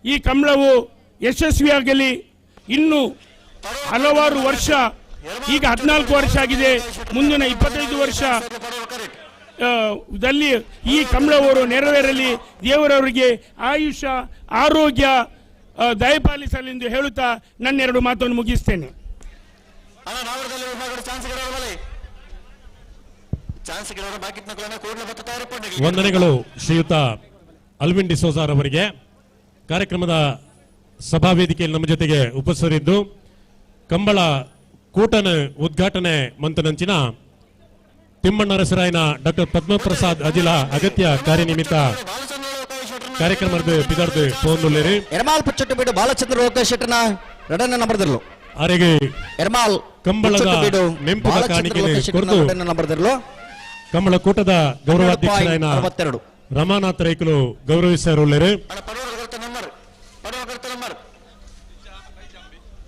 [SPEAKER 12] ಈ ಕಂಬಳವು ಯಶಸ್ವಿಯಾಗಲಿ. ಇನ್ನು ಹಲವಾರು ವರ್ಷ, ಈಗ 14 ವರ್ಷ ಆಗಿದೆ, ಮುಂದಿನ 25 ವರ್ಷ ದಲ್ಲಿ ಈ ಕಂಬಳವರು ನೆರವೇರಲಿ. ದೇವರವರಿಗೆ ಆಯುಷ್ಯ ಆರೋಗ್ಯ ದಯಪಾಲಿಸಲೆಂದು ಹೇಳುತ್ತಾ ನನ್ನೆರಡು ಮಾತನ್ನು ಮುಗಿಸ್ತೇನೆ.
[SPEAKER 1] ವಂದನೆಗಳು ಶ್ರೀಯುತ ಅಲ್ವಿನ್ ಡಿಸೋಜಾರ್ ಅವರಿಗೆ. ಕಾರ್ಯಕ್ರಮದ ಸಭಾ ವೇದಿಕೆಯಲ್ಲಿ ನಮ್ಮ ಜೊತೆಗೆ ಉಪಸ್ಥಿತರಿದ್ದು ಕಂಬಳ ಕೂಟನ ಉದ್ಘಾಟನೆ ಮಂತನಂಚಿನ ತಿಮ್ಮಣ್ಣರಸರಾಯನ ಡಾಕ್ಟರ್ ಪದ್ಮಪ್ರಸಾದ್ ಅಜಿಲ ಅಗತ್ಯ ಕಾರ್ಯನಿಮಿತ್ತ ಕಾರ್ಯಕ್ರಮದ ಪಿದಾರ್ದು ಪೋಂದುಲ್ಲೇರಿ
[SPEAKER 5] ಎರಮಾಲ್ ಪಚ್ಚಟ್ಟು ಬಿಡು ಬಾಲಚಂದ್ರ ಲೋಕೇಶ್ ಶೆಟ್ಟನ ರೆಡನ್ನ ನಂಬರ್ದಲ್ಲು
[SPEAKER 1] ಅರೆಗೆ
[SPEAKER 5] ಎರ್ಮಾಲ್
[SPEAKER 1] ಕಂಬಳದ ನೆಂಪುದ ಕಾಣಿಕೆಗೆ ಕೊರತು ಕಂಬಳ ಕೂಟದ ಗೌರವಾಧ್ಯಕ್ಷರಾಯನ ರಮಾನಾಥ್ ರೈಕಲು ಗೌರವಿಸರುಳ್ಳರು.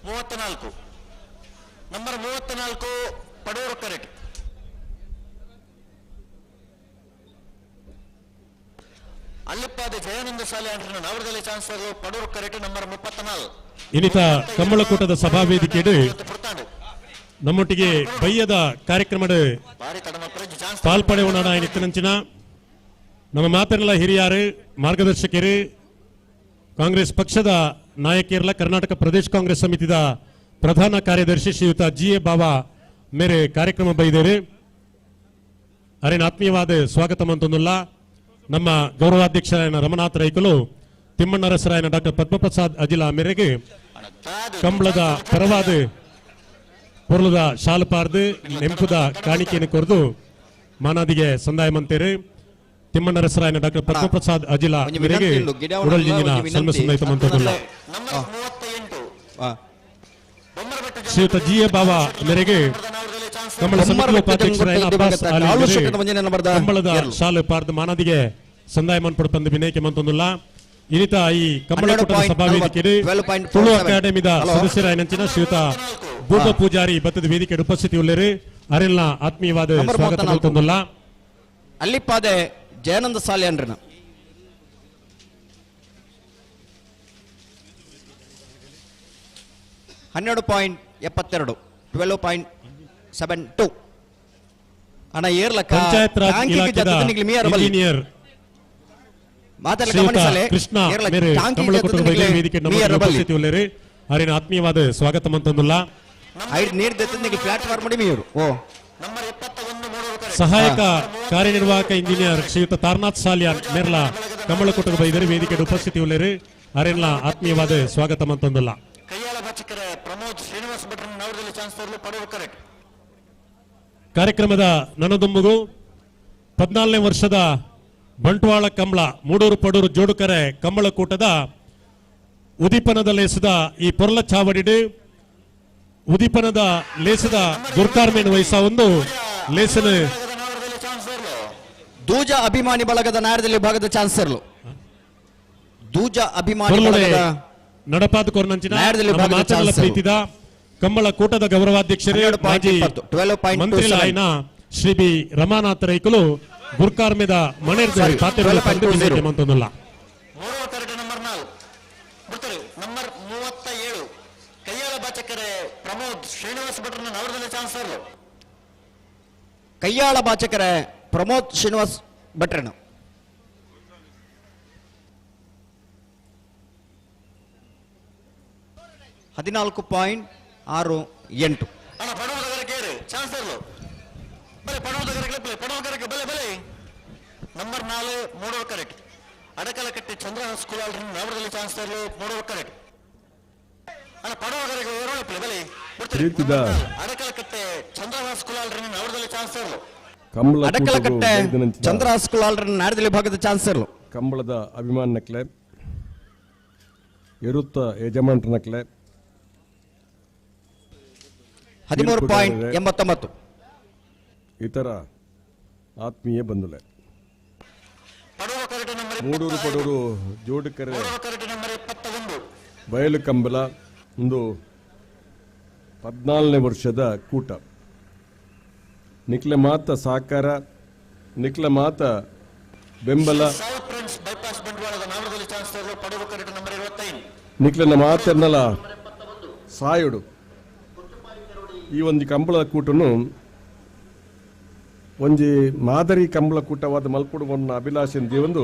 [SPEAKER 5] 34 ನಂಬರ್ 34 ಪಡೂರು ಕರೆಕ್ಟ್. ಅಲ್ಲಿಪ್ಪಾದ ಜಯಾನಂದ ಶಾಲೆ ಅಂಟನ ನವರದಲ್ಲಿ ಚಾನ್ಸರ್ ಪಡೂರು ಕರೆಕ್ಟ್ ನಂಬರ್ 34.
[SPEAKER 1] ಇನ್ನಿತ ಕಂಬಳ ಕೂಟದ ಸಭಾ ವೇದಿಕೆಡು ನಮ್ಮೊಟ್ಟಿಗೆ ಬಯ್ಯದ ಕಾರ್ಯಕ್ರಮದ ಪಾಲ್ಪಡೆಯೋಣ ನಿತ್ತಿನಂಚಿನ ನಮ್ಮ ಮಾತನೆಲ್ಲ ಹಿರಿಯರು ಮಾರ್ಗದರ್ಶಕರು ಕಾಂಗ್ರೆಸ್ ಪಕ್ಷದ ನಾಯಕಿಯರಲ್ಲ ಕರ್ನಾಟಕ ಪ್ರದೇಶ ಕಾಂಗ್ರೆಸ್ ಸಮಿತಿದ ಪ್ರಧಾನ ಕಾರ್ಯದರ್ಶಿ ಶ್ರೀಯುತ ಜಿ.ಎ. ಬಾಬಾ ಮೇರೆ ಕಾರ್ಯಕ್ರಮ ಬೈದೇರು ಅರೇನ ಆತ್ಮೀಯವಾದ ಸ್ವಾಗತ ಮಂತೊಂದುಲ್ಲ. ನಮ್ಮ ಗೌರವಾಧ್ಯಕ್ಷರಾಯನ ರಮನಾಥ್ ರೈಕಲು ತಿಮ್ಮಣ್ಣರಸರಾಯನ ಡಾಕ್ಟರ್ ಪದ್ಮಪ್ರಸಾದ್ ಅಜಿಲಾ ಮೇರೆಗೆ ಕಂಬಳದ ಪರವಾದ ಪೊರ್ಲದ ಶಾಲಪಾರ್ದು ನೆಂಪುದ ಕಾಣಿಕೆಯನ್ನು ಕೊರೆದು ಮಾನಾದಿಗೆ ಸಂದಾಯ ಮಂತೇರು ತಿಮ್ಮಣ್ಣರಸರಾಯನ ಡಾಕ್ಟರ್ ಪದ್ಮಪ್ರಸಾದ್ ಅಜಿಲಾ ಮೇರೆಗೆ ಉಡಲ್ ಜಿಂಜಿನ ಸನ್ಮ ಸಂದಾಯಿತ ಮಂತೊಂದುಲ್ಲ. ಶ್ರೀಯುತ ಜಿ.ಎ. ಬಾಬಾ ಮೇರೆಗೆ ಕಂಬಳ ಸಮಿತಿ ಉಪಾಧ್ಯಕ್ಷರಾಯನ ಅಬ್ಬಾಸ್ ಅಲಿ ಕಂಬಳದ ಶಾಲೆ ಪಾರ್ದು ಮಾನದಿಗೆ ಸಂದಾಯ ಮನ್ಪಡ್ತಂದು ವಿನಯಕ್ಕೆ ಮಂತೊಂದುಲ್ಲ. ಇನ್ನಿತ ಈ ಕಂಬಳ ಕೂಟದ ಸಭಾ ವೇದಿಕೆ ತುಳು ಅಕಾಡೆಮಿದ ಸದಸ್ಯರಾಯನಂಚಿನ ಶ್ರೀಯುತ ಭೂಪ ಪೂಜಾರಿ ಬತ್ತದ ವೇದಿಕೆ ಉಪಸ್ಥಿತಿ ಉಳ್ಳರು ಅರೆಲ್ಲ ಆತ್ಮೀಯವಾದ ಸ್ವಾಗತ ಮಂತೊಂದುಲ್ಲ.
[SPEAKER 5] ಅಲ್ಲಿಪ್ಪಾದೆ ಜಯಾನಂದ ಶಾಲೆ ಅಂಡ್ರನ 12.72 12.72 ಅಣ್ಣ ಏರ್ಲಕ್ಕ
[SPEAKER 1] ಪಂಚಾಯತ್ ರಾಜ್ ಇಲಾಖೆದ ಇಂಜಿನಿಯರ್ ಕೃಷ್ಣ ಮೇರೆ ಕಂಬಳ ಕೂಟದ ವೇದಿಕೆ ಉಪಸ್ಥಿತಿ ಉಳ್ಳರು ಅರೆನ ಆತ್ಮೀಯವಾದ ಸ್ವಾಗತ ಮಂತೊಂದುಲ್ಲ. ಸಹಾಯಕ ಕಾರ್ಯನಿರ್ವಾಹಕ ಇಂಜಿನಿಯರ್ ಶ್ರೀಯುತ ತಾರನಾಥ್ ಸಾಲಿಯಾನ್ ಮೇರ್ಲ ಕಂಬಳ ಕೂಟದ ಬೈದರೆ ವೇದಿಕೆ ಉಪಸ್ಥಿತಿ ಉಳ್ಳರು ಅರೆಲ್ಲ ಆತ್ಮೀಯವಾದ ಸ್ವಾಗತ ಮಂತೊಂದುಲ್ಲ. ಕಾರ್ಯಕ್ರಮದ ನನದುಂಬುಗು 14ನೇ ವರ್ಷದ ಬಂಟ್ವಾಳ ಕಂಬಳ ಮೂಡೂರು ಪಡೂರು ಜೋಡುಕರೆ ಕಂಬಳ ಕೂಟದ ಉದೀಪನದ ಲೇಸದ ಈ ಪೊರ್ಲ ಚಾವಡಿಡು ಉದೀಪನದ ಲೇಸದ ಗುರ್ಕಾರ್ಮೇನ್ ವಯಸ್ಸ ಒಂದು ಲೇಸನ
[SPEAKER 5] ದೂಜ ಅಭಿಮಾನಿ ಬಳಗದ ನ್ಯಾಯದಲ್ಲಿ ಭಾಗದ ಚಾನ್ಸರ್ಲು ದೂಜ ಅಭಿಮಾನಿ ಬಳಗದ
[SPEAKER 1] ನಡಪಾದ ಕೊರ್ನಂಚಿನ ಮಾತನಾಡ ಪ್ರೀತಿದ ಕಂಬಳ ಕೂಟದ ಗೌರವಾಧ್ಯಕ್ಷರೇ ಮಾಜಿ ಮಂತ್ರಿಲಾಯನ ಶ್ರೀ ಬಿ ರಮಾನಾಥ ರೈಕಲು ಗುರ್ಕಾರ್ಮೆದ ಮನೆರ್ದ ಪಾತ್ರೆಗಳ ತಂದು ವಿನಯಕ್ಕೆ ಮಂತೊಂದುಲ್ಲ.
[SPEAKER 5] ನಂಬರ್ 37 ಕೈಯಾಳ ಬಾಚಕರೆ ಪ್ರಮೋದ್ ಶ್ರೀನಿವಾಸ್ ಭಟ್ರನ ನವರದಲ್ಲಿ ಚಾನ್ಸರ್ ಕೈಯಾಳ ಬಾಚಕರೆ ಪ್ರಮೋದ್ ಶ್ರೀನಿವಾಸ್ ಭಟ್ರನ 14.68 ನಂಬರ್ 4 ಮೂಡೋ ಕರೆಕ್ಟ್ ಅಡಕಲಕಟ್ಟೆ ಚಂದ್ರ ಸ್ಕೂಲ್ ನವರದಲ್ಲಿ ಚಾನ್ಸರ್ ಮೂಡೋ ಕರೆಕ್ಟ್ ಅಣ್ಣ ಪಡವಗರಿಗೆ ಓರೋಳಪ್ಲೆ ಬಲೆ ಅಡಕಲಕಟ್ಟೆ ಚಂದ್ರ ಸ್ಕೂಲ್ ನವರದಲ್ಲಿ ಚಾನ್ಸರ್ ಅಡಕಲಕಟ್ಟೆ ಚಂದ್ರ ಸ್ಕೂಲ್ ನಾಡದಲ್ಲಿ ಭಾಗದ ಚಾನ್ಸರ್
[SPEAKER 9] ಕಂಬಳದ ಅಭಿಮಾನ ನಕ್ಲೆ ಇರುತ್ತ ಯಜಮಾನ್ರ ನಕ್ಲೆ
[SPEAKER 5] 13.89
[SPEAKER 9] ಇತರ ಆತ್ಮೀಯ ಬಂಧುಲೆ ಮೂಡೂರು ಪಡೂರು ಜೋಡುಕರೆ ಬಯಲು ಕಂಬಳ ಒಂದು 14ನೇ ವರ್ಷದ ಕೂಟ ನಿಕ್ಲೆ ಮಾತ ಸಹಕಾರ ನಿಕ್ಲೆ ಮಾತ ಬೆಂಬಲ ನಿಕ್ಲೆನ ಮಾತನ್ನಲ ಸಾಯುಡು ಈ ಒಂದು ಕಂಬಳ ಕೂಟನು ಒಂಜಿ ಮಾದರಿ ಕಂಬಳ ಕೂಟವಾದ ಮಲ್ಪುಡುವನ್ನ ಅಭಿಲಾಷೆ ಒಂದು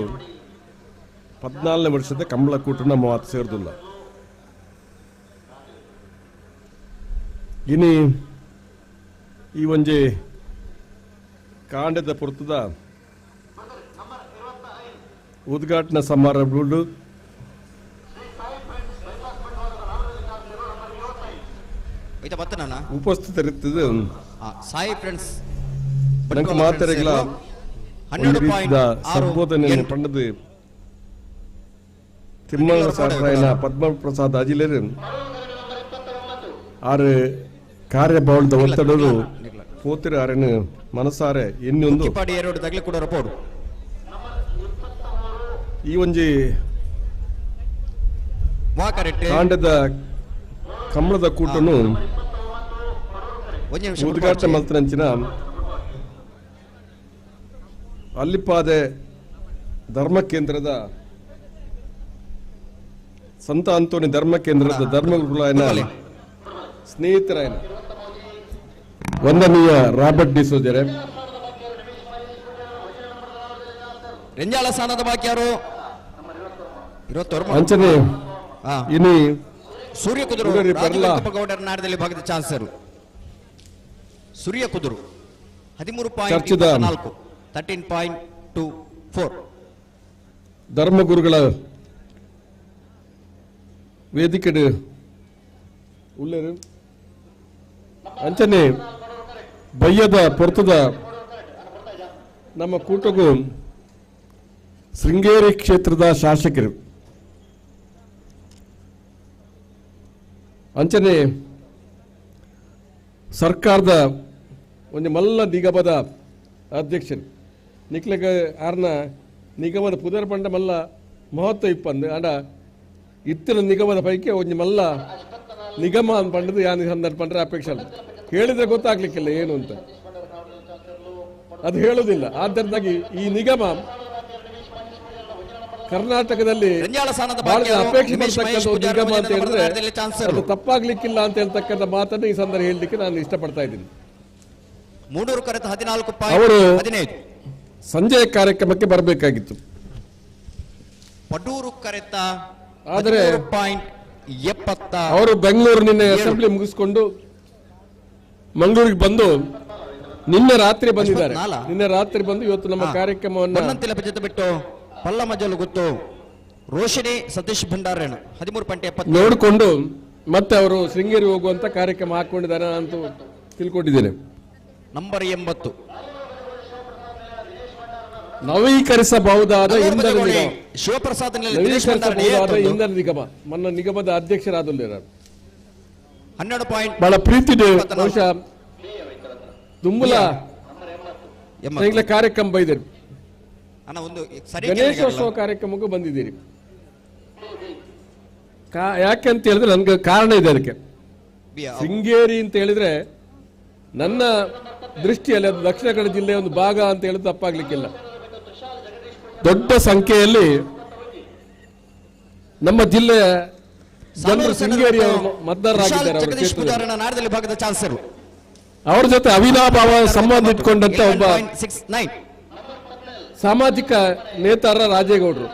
[SPEAKER 9] 14ನೇ ವರ್ಷದ ಕಂಬಳ ಕೂಟ ನಮ್ಮ ಮಾತು ಸೇರ್ದಿಲ್ಲ. ಇನಿ ಈ ಒಂಜಿ ಕಾಂಡದ ಪುರ್ತದ ಉದ್ಘಾಟನಾ ಸಮಾರಂಭಗಳು ಉಪಸ್ಥಿತರಿರ್ತದೆ.
[SPEAKER 5] ಸಾಯಿ ಫ್ರೆಂಡ್ಸ್
[SPEAKER 9] ನಂಗೆ ಮಾತಾಡಲ್ಲ ಸಂಬೋಧನೆಯನ್ನು ಪಂಡದು ತಿಮ್ಮಣ್ಣ ಸಾಹೇಬರಾಯನ ಪದ್ಮಪ್ರಸಾದ್ ಅಜಿಲೇರು
[SPEAKER 13] ಆರು ಕಾರ್ಯಭವನದ ಒತ್ತಡರು ಪೋತಿರ ಆರನ್ನು ಮನಸಾರೆ ಇನ್ನೊಂದು ಈ ಒಂಜಿ ಕಾಂಡದ ಕಂಬಳದ ಕೂಟನು ಉದ್ಘಾಟನೆ ಮಲ್ತನಂಚಿನ ಅಲ್ಲಿಪಾದೆ ಧರ್ಮ ಕೇಂದ್ರದ ಸಂತ ಅಂತೋನಿ ಧರ್ಮ ಕೇಂದ್ರದ ಧರ್ಮಗುರುಗಳಾಯನ ಸ್ನೇಹಿತರಾಯನ ವಂದನೀಯ ರಾಬರ್ಟ್ ಡಿಸೋಜರೆ
[SPEAKER 5] ರೆಂಜಾಳ ಸ್ಥಾನದ ಬಾಕಿಯಾರು
[SPEAKER 13] ಅಂಚನೆ ಇನಿ
[SPEAKER 5] ಸೂರ್ಯ ಕುದುರು ಗೌಡರ ನಾಡದಲ್ಲಿ ಭಾಗದ ಚಾನ್ಸರ್ ಸೂರ್ಯ ಕುದುರು 13.4 13.24
[SPEAKER 13] ಧರ್ಮಗುರುಗಳ ವೇದಿಕೆ ಉಳ್ಳೇರು ಅಂಚನೆ ಬಯ್ಯದ ಪೊರ್ತದ ನಮ್ಮ ಕೂಟಗೂ ಶೃಂಗೇರಿ ಕ್ಷೇತ್ರದ ಶಾಸಕರು ಅಂಚನೆ ಸರ್ಕಾರದ ಒಂದು ಮಲ್ಲ ನಿಗಮದ ಅಧ್ಯಕ್ಷರು ನಿಕ್ಲೆಗ ಆರ್ನ ನಿಗಮದ ಪುದರ್ ಪಂಡ ಮಲ್ಲ ಮಹತ್ವ ಇಪ್ಪಂದು ಆಂಡ ಇತ್ತಿನ ನಿಗಮದ ಪೈಕಿ ಒಂದು ಮಲ್ಲ ನಿಗಮ ಅಂತ ಪಂಡದು ಯಾನ ಸಂದರ್ಭ ಪಂಡ್ರೆ ಅಪೇಕ್ಷೆ ಹೇಳಿದ್ರೆ ಗೊತ್ತಾಗ್ಲಿಕ್ಕಿಲ್ಲ ಏನು ಅಂತ ಅದು ಹೇಳುವುದಿಲ್ಲ ಆದ್ದರಿಂದಾಗಿ ಈ ನಿಗಮ ಕರ್ನಾಟಕದಲ್ಲಿ ಅಪೇಕ್ಷೆ ಪಡ್ತಕ್ಕಂಥ ಒಂದು ನಿಗಮ ಅಂತ ಹೇಳಿದ್ರೆ ಅದು ತಪ್ಪಾಗ್ಲಿಕ್ಕಿಲ್ಲ ಅಂತ ಹೇಳ್ತಕ್ಕಂಥ ಮಾತನ್ನು ಈ ಸಂದರ್ಭ ಹೇಳಲಿಕ್ಕೆ ನಾನು ಇಷ್ಟಪಡ್ತಾ ಇದ್ದೀನಿ ಅವರು ಸಂಜೆಯ ಕಾರ್ಯಕ್ರಮಕ್ಕೆ ಬರಬೇಕಾಗಿತ್ತು ಆದರೆ ಅವರು ಬೆಂಗಳೂರು ನಿನ್ನೆ ಅಸೆಂಬ್ಲಿ ಮುಗಿಸ್ಕೊಂಡು ಮಂಗಳೂರಿಗೆ ಬಂದು ನಿನ್ನೆ ರಾತ್ರಿ ಬಂದಿದ್ದಾರೆ ನಿನ್ನೆ ರಾತ್ರಿ ಬಂದು ಇವತ್ತು ನಮ್ಮ ಕಾರ್ಯಕ್ರಮವನ್ನು
[SPEAKER 5] ಬಿಟ್ಟು ಪಲ್ಲ ಮಜಲು ಗೊತ್ತು ರೋಷಿನಿ ಸತೀಶ್ ಭಂಡಾರೇಣ 13.70
[SPEAKER 13] ನೋಡಿಕೊಂಡು ಮತ್ತೆ ಅವರು ಶೃಂಗೇರಿ ಹೋಗುವಂತ ಕಾರ್ಯಕ್ರಮ ಹಾಕೊಂಡಿದ್ದಾರೆ ಅಂತ ತಿಳ್ಕೊಂಡಿದ್ದೇನೆ
[SPEAKER 5] ನಂಬರ್ 80
[SPEAKER 13] ನವೀಕರಿಸಬಹುದಾದ ಇಂಧನ ನಿಗಮ
[SPEAKER 5] ಶಿವಪ್ರಸಾದ್
[SPEAKER 13] ನವೀಕರಿಸಬಹುದಾದ ಇಂಧನ ನಿಗಮ ನನ್ನ ನಿಗಮದ ಅಧ್ಯಕ್ಷರಾದಲ್ಲಿರ
[SPEAKER 5] 12.
[SPEAKER 13] ಬಹಳ ಪ್ರೀತಿ ಬಹುಶಃ ತುಂಬಲ ಕಾರ್ಯಕ್ರಮ ಬೈದರು ಗಣೇಶೋತ್ಸವ ಕಾರ್ಯಕ್ರಮಕ್ಕೂ ಬಂದಿದ್ದೀರಿ ಯಾಕೆ ಅಂತ ಹೇಳಿದ್ರೆ ನನ್ಗೆ ಕಾರಣ ಇದೆ ಅದಕ್ಕೆ ಶೃಂಗೇರಿ ಅಂತ ಹೇಳಿದ್ರೆ ನನ್ನ ದೃಷ್ಟಿಯಲ್ಲಿ ಅದು ದಕ್ಷಿಣ ಕನ್ನಡ ಜಿಲ್ಲೆಯ ಒಂದು ಭಾಗ ಅಂತ ಹೇಳಿದ್ರೆ ತಪ್ಪಾಗ್ಲಿಕ್ಕಿಲ್ಲ ದೊಡ್ಡ ಸಂಖ್ಯೆಯಲ್ಲಿ ನಮ್ಮ ಜಿಲ್ಲೆಯ ಜನರು ಶೃಂಗೇರಿ ಮತದಾರರಾಗಿದ್ದಾರೆ ಅವ್ರ ಜೊತೆ ಅವಿನಾಭಾವ ಸಂಬಂಧ ಇಟ್ಕೊಂಡಂತ ಒಬ್ಬ ಸಾಮಾಜಿಕ ನೇತಾರ ರಾಜೇಗೌಡರು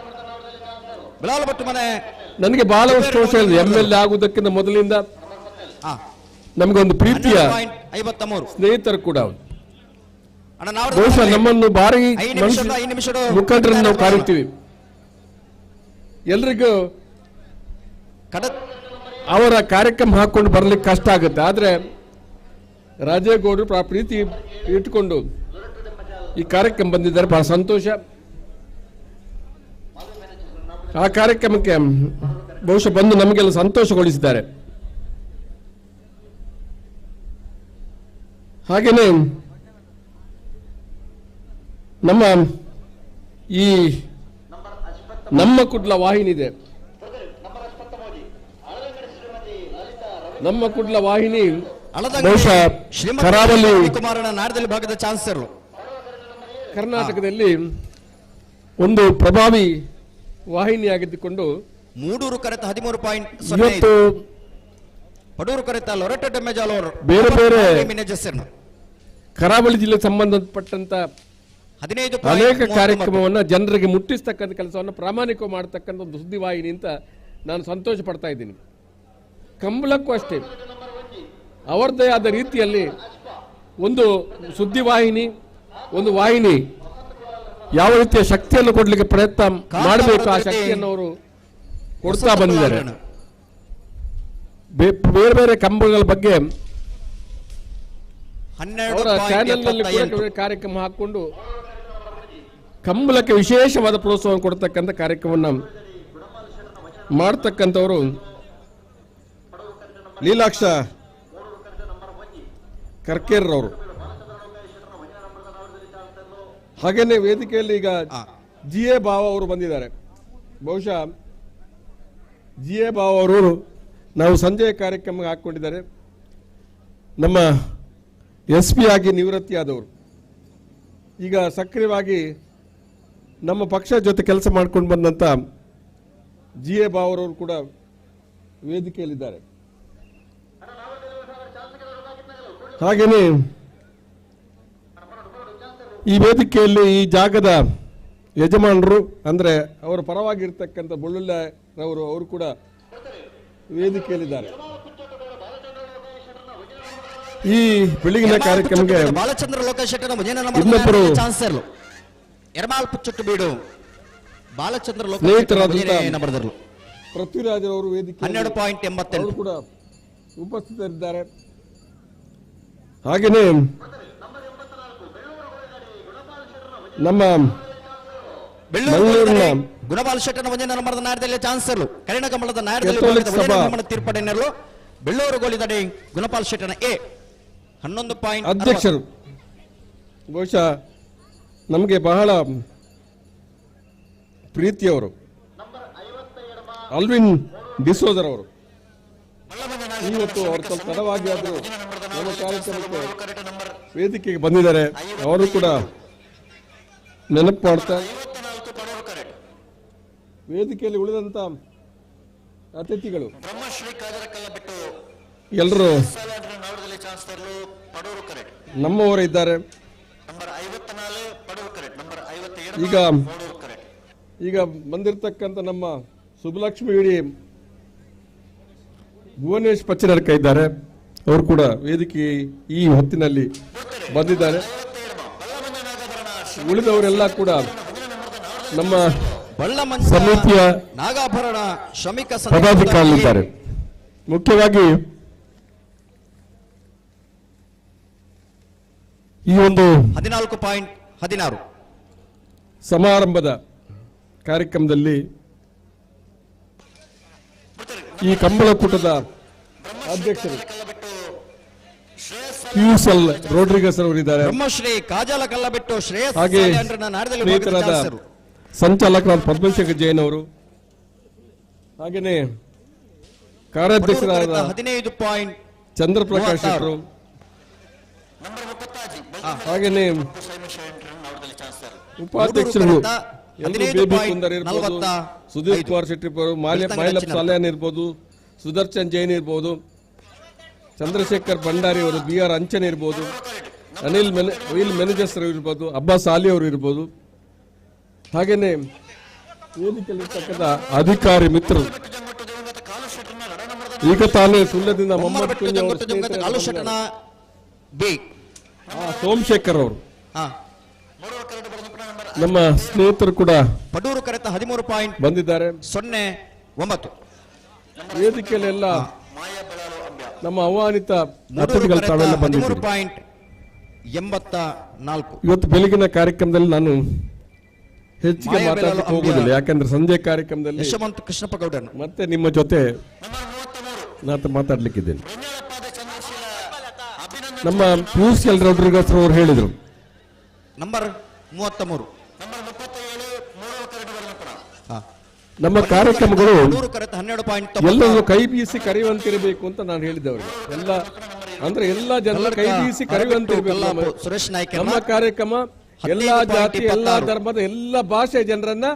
[SPEAKER 13] ನನಗೆ ಬಹಳಷ್ಟು ವರ್ಷ ಹೇಳಿದೆ MLA ಆಗುವುದಕ್ಕಿಂತ ಮೊದಲಿಂದ ನಮಗೊಂದು ಪ್ರೀತಿಯ ಸ್ನೇಹಿತರು ಕೂಡ ಬಹುಶಃ ನಮ್ಮನ್ನು ಭಾರಿ ಮುಖಂಡರನ್ನು ನಾವು ಕಾರುತ್ತೀವಿ ಎಲ್ರಿಗೂ ಅವರ ಕಾರ್ಯಕ್ರಮ ಹಾಕೊಂಡು ಬರ್ಲಿಕ್ಕೆ ಕಷ್ಟ ಆಗುತ್ತೆ ಆದ್ರೆ ರಾಜೇಗೌಡರು ಪ್ರೀತಿ ಇಟ್ಕೊಂಡು ಈ ಕಾರ್ಯಕ್ರಮ ಬಂದಿದ್ದಾರೆ ಬಹಳ ಸಂತೋಷ ಆ ಕಾರ್ಯಕ್ರಮಕ್ಕೆ ಬಹುಶಃ ಬಂದು ನಮಗೆಲ್ಲ ಸಂತೋಷಗೊಳಿಸಿದ್ದಾರೆ ಹಾಗೇನೆ ನಮ್ಮ ಕುಡ್ಲ ವಾಹಿನಿ ಇದೆ ನಮ್ಮ ಕುಡ್ಲ ವಾಹಿನಿ ಬಹುಶಃ ಕರಾವಳಿ
[SPEAKER 5] ನಾಡದಲ್ಲಿ ಭಾಗದ ಚಾನ್ಸರ್
[SPEAKER 13] ಕರ್ನಾಟಕದಲ್ಲಿ ಒಂದು ಪ್ರಭಾವಿ ವಾಹಿನಿಯಾಗಿದ್ದುಕೊಂಡು
[SPEAKER 5] ಮೂಡೂರು ಕರೆತ 13.0 ಪಡೂರು ಕರೆತ ಲೊರೆಟೋ ಡೆಮೆಜಾಲ್ ಅವರು
[SPEAKER 13] ಬೇರೆ ಬೇರೆ ಕರಾವಳಿ ಜಿಲ್ಲೆಗೆ ಸಂಬಂಧಪಟ್ಟಂತ
[SPEAKER 5] 15
[SPEAKER 13] ಅನೇಕ ಕಾರ್ಯಕ್ರಮವನ್ನು ಜನರಿಗೆ ಮುಟ್ಟಿಸ್ತಕ್ಕಂಥ ಕೆಲಸವನ್ನು ಪ್ರಾಮಾಣಿಕ ಮಾಡತಕ್ಕಂಥ ಒಂದು ಸುದ್ದಿವಾಹಿನಿ ಅಂತ ನಾನು ಸಂತೋಷ ಪಡ್ತಾ ಇದ್ದೀನಿ ಕಂಬಳಕ್ಕೂ ಅಷ್ಟೇ ಅವರದೇ ಆದ ರೀತಿಯಲ್ಲಿ ಒಂದು ಸುದ್ದಿವಾಹಿನಿ ಒಂದು ವಾಹಿನಿ ಯಾವ ರೀತಿಯ ಶಕ್ತಿಯನ್ನು ಕೊಡ್ಲಿಕ್ಕೆ ಪ್ರಯತ್ನ ಮಾಡಬೇಕು ಆ ಶಕ್ತಿಯನ್ನು ಅವರು ಕೊಡ್ತಾ ಬಂದಿದ್ದಾರೆ ಬೇರೆ ಬೇರೆ ಕಂಬಗಳ ಬಗ್ಗೆ ಅವರ ಚಾನೆಲ್ನಲ್ಲಿ ಕಾರ್ಯಕ್ರಮ ಹಾಕೊಂಡು ಕಂಬಳಕ್ಕೆ ವಿಶೇಷವಾದ ಪ್ರೋತ್ಸಾಹ ಕೊಡ್ತಕ್ಕಂಥ ಕಾರ್ಯಕ್ರಮವನ್ನು ಮಾಡ್ತಕ್ಕಂಥವರು ಲೀಲಾಕ್ಷ ಕರ್ಕೇರ್ರವರು. ಹಾಗೇನೆ ವೇದಿಕೆಯಲ್ಲಿ ಈಗ GA ಭಾವ ಅವರು ಬಂದಿದ್ದಾರೆ. ಬಹುಶಃ GA ಭಾವ ಅವರು ನಾವು ಸಂಜೆಯ ಕಾರ್ಯಕ್ರಮಕ್ಕೆ ಹಾಕೊಂಡಿದ್ದಾರೆ. ನಮ್ಮ SP ಆಗಿ ನಿವೃತ್ತಿಯಾದವರು, ಈಗ ಸಕ್ರಿಯವಾಗಿ ನಮ್ಮ ಪಕ್ಷ ಜೊತೆ ಕೆಲಸ ಮಾಡ್ಕೊಂಡು ಬಂದಂಥ GA ಭಾವ ಅವರು ಕೂಡ ವೇದಿಕೆಯಲ್ಲಿದ್ದಾರೆ. ಹಾಗೇನೆ ಈ ವೇದಿಕೆಯಲ್ಲಿ ಈ ಜಾಗದ ಯಜಮಾನರು ಅಂದ್ರೆ ಅವರ ಪರವಾಗಿರ್ತಕ್ಕಂಥ ಬೊಳ್ಳುಳ್ಳರವರು ಅವರು ಕೂಡ ವೇದಿಕೆಯಲ್ಲಿದ್ದಾರೆ. ಈ ಬೆಳಗಿನ ಕಾರ್ಯಕ್ರಮಕ್ಕೆ
[SPEAKER 5] ಬಾಲಚಂದ್ರ ಲೋಕಶೆಟ್ಟರ
[SPEAKER 13] ಇನ್ನೊಬ್ಬರು
[SPEAKER 5] ಎರಮಾಲ್ ಪುಚ್ಚುಟ್ಟು ಬೀಡು ಬಾಲಚಂದ್ರ
[SPEAKER 13] ಸ್ನೇಹಿತರಾದಂತಹ ಪೃಥ್ವಿರಾಜ್ ಅವರು ವೇದಿಕೆ
[SPEAKER 5] 12.88
[SPEAKER 13] ಕೂಡ ಉಪಸ್ಥಿತರಿದ್ದಾರೆ. ಹಾಗೆಯೇ ನಮ್ಮ ಬೆಂಗಳೂರಿನ
[SPEAKER 5] ಗುಣಪಾಲ್ ಶೆಟ್ಟನ ಮುಂದಿನ ನಂಬರದ ನಾಯಕದಲ್ಲಿ ಚಾನ್ಸರ್ ಕರಿಣ ಕಮಲದ
[SPEAKER 13] ಕೆಥೋಲಿಕ್ ಸಭಾ
[SPEAKER 5] ತೀರ್ಪಡೆನರು ಬೆಳ್ಳೂರು ಗೋಲಿದಡಿ ಗುಣಪಾಲ್ ಶೆಟ್ಟನ 11
[SPEAKER 13] ಅಧ್ಯಕ್ಷರು. ಬಹುಶಃ ನಮಗೆ ಬಹಳ ಪ್ರೀತಿಯವರು ಅಲ್ವಿನ್ ಡಿಸೋಜರ್ ಅವರು. ಇವತ್ತು ಅವರು ಸ್ವಲ್ಪ ತಡವಾಗಿ ಆದರೂ ನಮ್ಮ ಕಾರ್ಯಕ್ರಮಕ್ಕೆ ವೇದಿಕೆಗೆ ಬಂದಿದ್ದಾರೆ. ಅವರು ಕೂಡ ನೆನಪು ಮಾಡ್ತಾ ವೇದಿಕೆಯಲ್ಲಿ ಉಳಿದಂತ ಅತಿಥಿಗಳು ಎಲ್ಲರೂ ನಮ್ಮವರೇ ಇದ್ದಾರೆ. ಈಗ ಬಂದಿರತಕ್ಕಂಥ ನಮ್ಮ ಸುಬ್ಬಲಕ್ಷ್ಮಿ ಇಡಿ ಭುವನೇಶ್ ಪಚ್ಚನರ್ಕ ಇದ್ದಾರೆ. ಅವರು ಕೂಡ ವೇದಿಕೆ ಈ ಹೊತ್ತಿನಲ್ಲಿ ಬಂದಿದ್ದಾರೆ. ಉಳಿದವರೆಲ್ಲ ಕೂಡ ನಮ್ಮ ಸಮಿತಿಯ
[SPEAKER 5] ನಾಗಾಭರಣ ಶ್ರಮಿಕ
[SPEAKER 13] ಪದಾಧಿಕಾರಿಗಳಿದ್ದಾರೆ. ಮುಖ್ಯವಾಗಿ ಈ ಒಂದು
[SPEAKER 5] 14.16
[SPEAKER 13] ಸಮಾರಂಭದ ಕಾರ್ಯಕ್ರಮದಲ್ಲಿ ಈ ಕಂಬಳಕೂಟದ ಅಧ್ಯಕ್ಷರು QSL ರೋಡ್ರಿಗಸ್ ಅವರಿದ್ದಾರೆ.
[SPEAKER 5] ಬ್ರಹ್ಮಶ್ರೀ ಕಾಜಲ ಕಲ್ಲಬೆಟ್ಟು ಶ್ರೇಯಸ್
[SPEAKER 13] ಹಾಗೆ ಸ್ನೇಹಿತರಾದ ಸಂಚಾಲಕರಾದ ಪದ್ಮಶೇಖರ್ ಜೈನ್ ಅವರು, ಹಾಗೇನೆ ಕಾರ್ಯಾಧ್ಯಕ್ಷರಾದ
[SPEAKER 5] 15.
[SPEAKER 13] ಚಂದ್ರಪ್ರಕಾಶ್ ಶೆಟ್ಟರು, ಹಾಗೇನೆ ಉಪಾಧ್ಯಕ್ಷರು ಬೇಬಿ ಕುಂದರ್ ಇರ್ಬೋದು, ಸುಧೀರ್ ಕುಮಾರ್ ಶೆಟ್ಟಿ ಇರ್ಬೋದು, ಮೈಲಪ್ ಸಾಲ್ಯಾನ್ ಇರ್ಬೋದು, ಸುದರ್ಶನ್ ಜೈನ್ ಇರ್ಬೋದು, ಚಂದ್ರಶೇಖರ್ ಭಂಡಾರಿ ಅವರು, BR ಅಂಚನ್ ಇರ್ಬೋದು, ವೀಲ್ ಮ್ಯಾನೇಜರ್ಸ್ ಇರ್ಬೋದು, ಅಬ್ಬಾಸ್ ಆಲಿ ಅವರು ಇರ್ಬೋದು, ಹಾಗೇನೆ ವೇದಿಕೆಯಲ್ಲಿರ್ತಕ್ಕಂಥ ಅಧಿಕಾರಿ ಮಿತ್ರರು. ಈಗ ತಾನೇ ಸುಳ್ಯದಿಂದ ಮೊಹಮ್ಮದ್ ಕುಂಜ್ ಅವರು, ಸೋಮಶೇಖರ್ ಅವರು, ನಮ್ಮ ಸ್ನೇಹಿತರು ಕೂಡ
[SPEAKER 5] ಪಡೂರು ಕರೆತ 13
[SPEAKER 13] ಬಂದಿದ್ದಾರೆ.
[SPEAKER 5] 09
[SPEAKER 13] ವೇದಿಕೆಯಲ್ಲೆಲ್ಲ ನಮ್ಮ ಆಹ್ವಾನಿತ ಅತಿಥಿಗಳು ತಾವೆಲ್ಲ ಬಂದಿದ್ದಾರೆ.
[SPEAKER 5] 13.84
[SPEAKER 13] ಇವತ್ತು ಬೆಳಗಿನ ಕಾರ್ಯಕ್ರಮದಲ್ಲಿ ನಾನು ಹೆಚ್ಚಿಗೆ ಮಾತಾಡಲಿಕ್ಕೆ ಹೋಗುದಿಲ್ಲ, ಯಾಕಂದ್ರೆ ಸಂಜೆ ಕಾರ್ಯಕ್ರಮದಲ್ಲಿ
[SPEAKER 5] ಯಶವಂತ ಕೃಷ್ಣಪ್ಪ ಗೌಡರು
[SPEAKER 13] ಮತ್ತೆ ನಿಮ್ಮ ಜೊತೆ ನಾನು ಮಾತಾಡ್ಲಿಕ್ಕಿದ್ದೇನೆ. ನಮ್ಮ QSL ರೋಡ್ರಿಗಸ್ ಅವರು ಹೇಳಿದರು
[SPEAKER 5] ನಂಬರ್ 33
[SPEAKER 13] ನಮ್ಮ ಕಾರ್ಯಕ್ರಮಗಳು
[SPEAKER 5] 12.90
[SPEAKER 13] ಎಲ್ಲರೂ ಕೈ ಬೀಸಿ ಕರೆಯುವಂತಿರಬೇಕು ಅಂತ ನಾನು ಹೇಳಿದವರಿಗೆ. ಎಲ್ಲ ಜನರ ಕೈ ಬೀಸಿ ಕರೆಯುವಂತಿರಬೇಕು.
[SPEAKER 5] ಸುರೇಶ್ ನಾಯ್ಕ
[SPEAKER 13] ನಮ್ಮ ಕಾರ್ಯಕ್ರಮ ಎಲ್ಲಾ ಜಾತಿ, ಎಲ್ಲಾ ಧರ್ಮದ, ಎಲ್ಲಾ ಭಾಷೆಯ ಜನರನ್ನ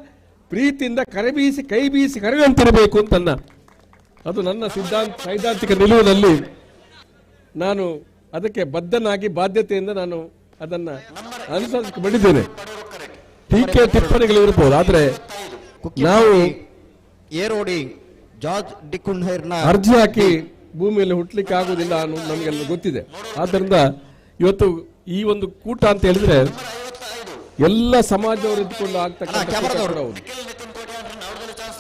[SPEAKER 13] ಪ್ರೀತಿಯಿಂದ ಕೈ ಬೀಸಿ ಕರೆಯುವಂತಿರಬೇಕು ಅಂತ ಅದು ನನ್ನ ಸೈದ್ಧಾಂತಿಕ ನಿಲುವಿನಲ್ಲಿ ನಾನು ಅದಕ್ಕೆ ಬದ್ಧನಾಗಿ ಬಾಧ್ಯತೆಯಿಂದ ನಾನು ಅದನ್ನ ಅನುಸರಿಸಿ ಬಂದಿದ್ದೇನೆ. ಟೀಕೆ ಟಿಪ್ಪಣಿಗಳು ಇರಬಹುದು, ಆದ್ರೆ ನಾವು
[SPEAKER 5] ಏರೋಡಿ ಜಾರ್ಜ್ ಡಿಕುಂಡರ್ನ
[SPEAKER 13] ಅರ್ಜಿ ಹಾಕಿ ಭೂಮಿಯಲ್ಲಿ ಹುಟ್ಟಲಿಕ್ಕೆ ಆಗುದಿಲ್ಲ ಅನ್ನೋದು ನಮಗೆಲ್ಲ ಗೊತ್ತಿದೆ. ಆದ್ದರಿಂದ ಇವತ್ತು ಈ ಒಂದು ಕೂಟ ಅಂತ ಹೇಳಿದ್ರೆ ಎಲ್ಲ ಸಮಾಜದವರು ಇದ್ದುಕೊಂಡು ಆಗ್ತಕ್ಕಂಥ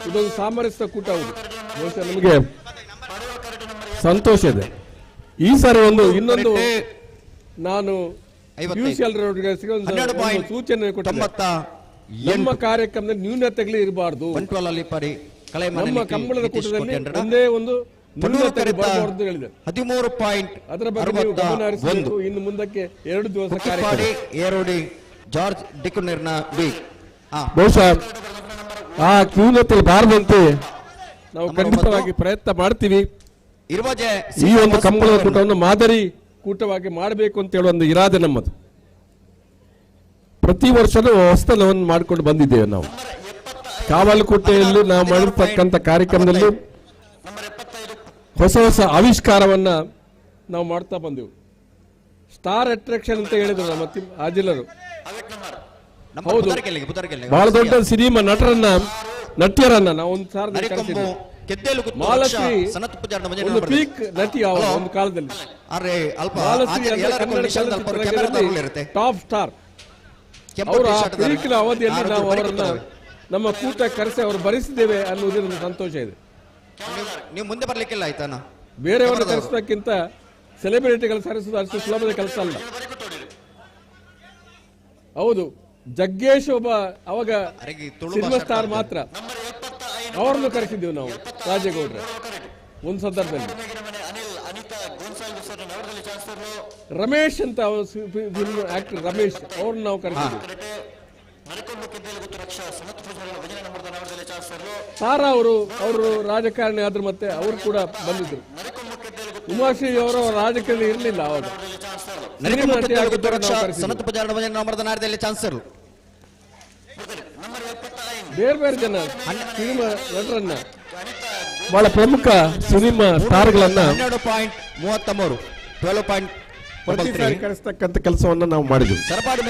[SPEAKER 13] ಇದೊಂದು ಸಾಮರಸ್ಯ ಕೂಟ ಹೌದು. ಬಹುಶಃ ನಮಗೆ ಸಂತೋಷ ಇದೆ. ಈ ಸಾರಿ ಇನ್ನೊಂದು ನಾನು QSL ರೋಡ್ರಿಗಸ್ಗೆ ಒಂದು ಸೂಚನೆ ಕೊಟ್ಟಿದ್ದೆ. ನಮ್ಮ ಕಾರ್ಯಕ್ರಮದಲ್ಲಿ ನ್ಯೂನತೆಗಳೇ ಇರಬಾರ್ದು. ನಮ್ಮ ಕಂಬಳದ ಕೂಟದಲ್ಲಿ ಒಂದೇ ಒಂದು ಬರಬಾರ್ದು ಹೇಳಿದೆ.
[SPEAKER 5] 13.61
[SPEAKER 13] ಅದರ ಬಗ್ಗೆ ನೀವು ಗಮನ ಹರಿಸಬೇಕು. ಇನ್ನು ಮುಂದಕ್ಕೆ 2 ದಿವಸ ಕಾರ್ಯಕ್ರಮ.
[SPEAKER 5] ಏರೋಡಿ ಜಾರ್ಜ್ ಡಿಕುನರ್ನ ಬಿ.
[SPEAKER 13] ಬಹುಶಃ ಆ ನ್ಯೂನತೆಯಲ್ಲಿ ಬಾರದಂತೆ ನಾವು ಖಂಡಿತವಾಗಿ ಪ್ರಯತ್ನ ಮಾಡ್ತೀವಿ. ಈ ಒಂದು ಕಂಬಳದ ಕೂಟವನ್ನು ಮಾದರಿ ಕೂಟವಾಗಿ ಮಾಡಬೇಕು ಅಂತ ಹೇಳುವ ಒಂದು ಇರಾದೆ ನಮ್ಮದು. ಪ್ರತಿ ವರ್ಷನೂ ಹೊಸತನವನ್ನು ಮಾಡಿಕೊಂಡು ಬಂದಿದ್ದೇವೆ ನಾವು. ಕಾವಲುಕೋಟೆಯಲ್ಲಿ ನಾವು ಮಾಡಿರ್ತಕ್ಕಂಥ ಕಾರ್ಯಕ್ರಮದಲ್ಲಿ ಹೊಸ ಹೊಸ ಆವಿಷ್ಕಾರವನ್ನ ನಾವು ಮಾಡ್ತಾ ಬಂದೆವು. ಸ್ಟಾರ್ ಅಟ್ರಾಕ್ಷನ್ ಅಂತ ಹೇಳಿದ್ರು ನಮ್ಮ ಆಜಿಲರು. ಹೌದು, ಬಹಳ ದೊಡ್ಡ ಸಿನಿಮಾ ನಟಿಯರನ್ನ ನಾವು ಒಂದು ಸಾರಿ ಕರೆಸಿದ್ವಿ. ಮಾಲಶ್ರೀ ಒಂದು ಪೀಕ್ ನಟಿ ಒಂದು ಕಾಲದಲ್ಲಿ. ಮಾಲಶ್ರೀ ಅಂದ್ರೆ ಕನ್ನಡ ಚಲನಚಿತ್ರರಂಗದಲ್ಲಿ ಟಾಪ್ ಸ್ಟಾರ್. ಅವರ ಪೀಕ್ನ ಅವಧಿಯಲ್ಲಿ ನಾವು ಅವರನ್ನ ನಮ್ಮ ಕೂಟ ಕರೆಸಿ ಅವರು ಭರಿಸಿದ್ದೇವೆ ಅನ್ನುವುದರಿಂದ ಸಂತೋಷ ಇದೆ.
[SPEAKER 5] ನೀವು ಮುಂದೆ ಬರ್ಲಿಕ್ಕಿಲ್ಲ ಆಯ್ತಾ?
[SPEAKER 13] ಬೇರೆಯವರು ಕರೆಸೋದಕ್ಕಿಂತ ಸೆಲೆಬ್ರಿಟಿಗಳು ಕರೆಸೋದು ಅಷ್ಟು ಸುಲಭದ ಕೆಲಸ ಅಲ್ಲ. ಹೌದು, ಜಗ್ಗೇಶ್ ಒಬ್ಬ ಅವಾಗ ಸಿನಿಮಾ ಸ್ಟಾರ್ ಮಾತ್ರ. ಅವರನ್ನು ಕರೆಸಿದ್ದೇವೆ ನಾವು ರಾಜೇಗೌಡ್ರೆ ಒಂದು ಸಂದರ್ಭದಲ್ಲಿ. ರಮೇಶ್ ಅಂತ ಫಿಲ್ಮ್ ಆಕ್ಟರ್ ರಮೇಶ್ ಅವ್ರನ್ನ ನಾವು ಕರೆಸಿದ್ದೇವೆ. ತಾರಾ ಅವರು ರಾಜಕಾರಣಿ ಆದ್ರು, ಮತ್ತೆ ಅವರು ಕೂಡ ಬಂದಿದ್ರು. ಉಮಾಶ್ರೀ ಅವರು ರಾಜಕಾರಣಿ ಇರಲಿಲ್ಲ ಅವಾಗ. ಬೇರೆ ಬೇರೆ ಜನ ಸಿನಿಮಾ ನಟರನ್ನ, ಬಹಳ ಪ್ರಮುಖ ಸಿನಿಮಾ ಸ್ಟಾರ್ಗಳನ್ನ
[SPEAKER 5] 12.33
[SPEAKER 13] ಕರೆಸ್ತಕ್ಕಂಥ ಕೆಲಸವನ್ನ ನಾವು ಮಾಡಿದ್ವಿ.
[SPEAKER 5] ಸರಪಾಡಿ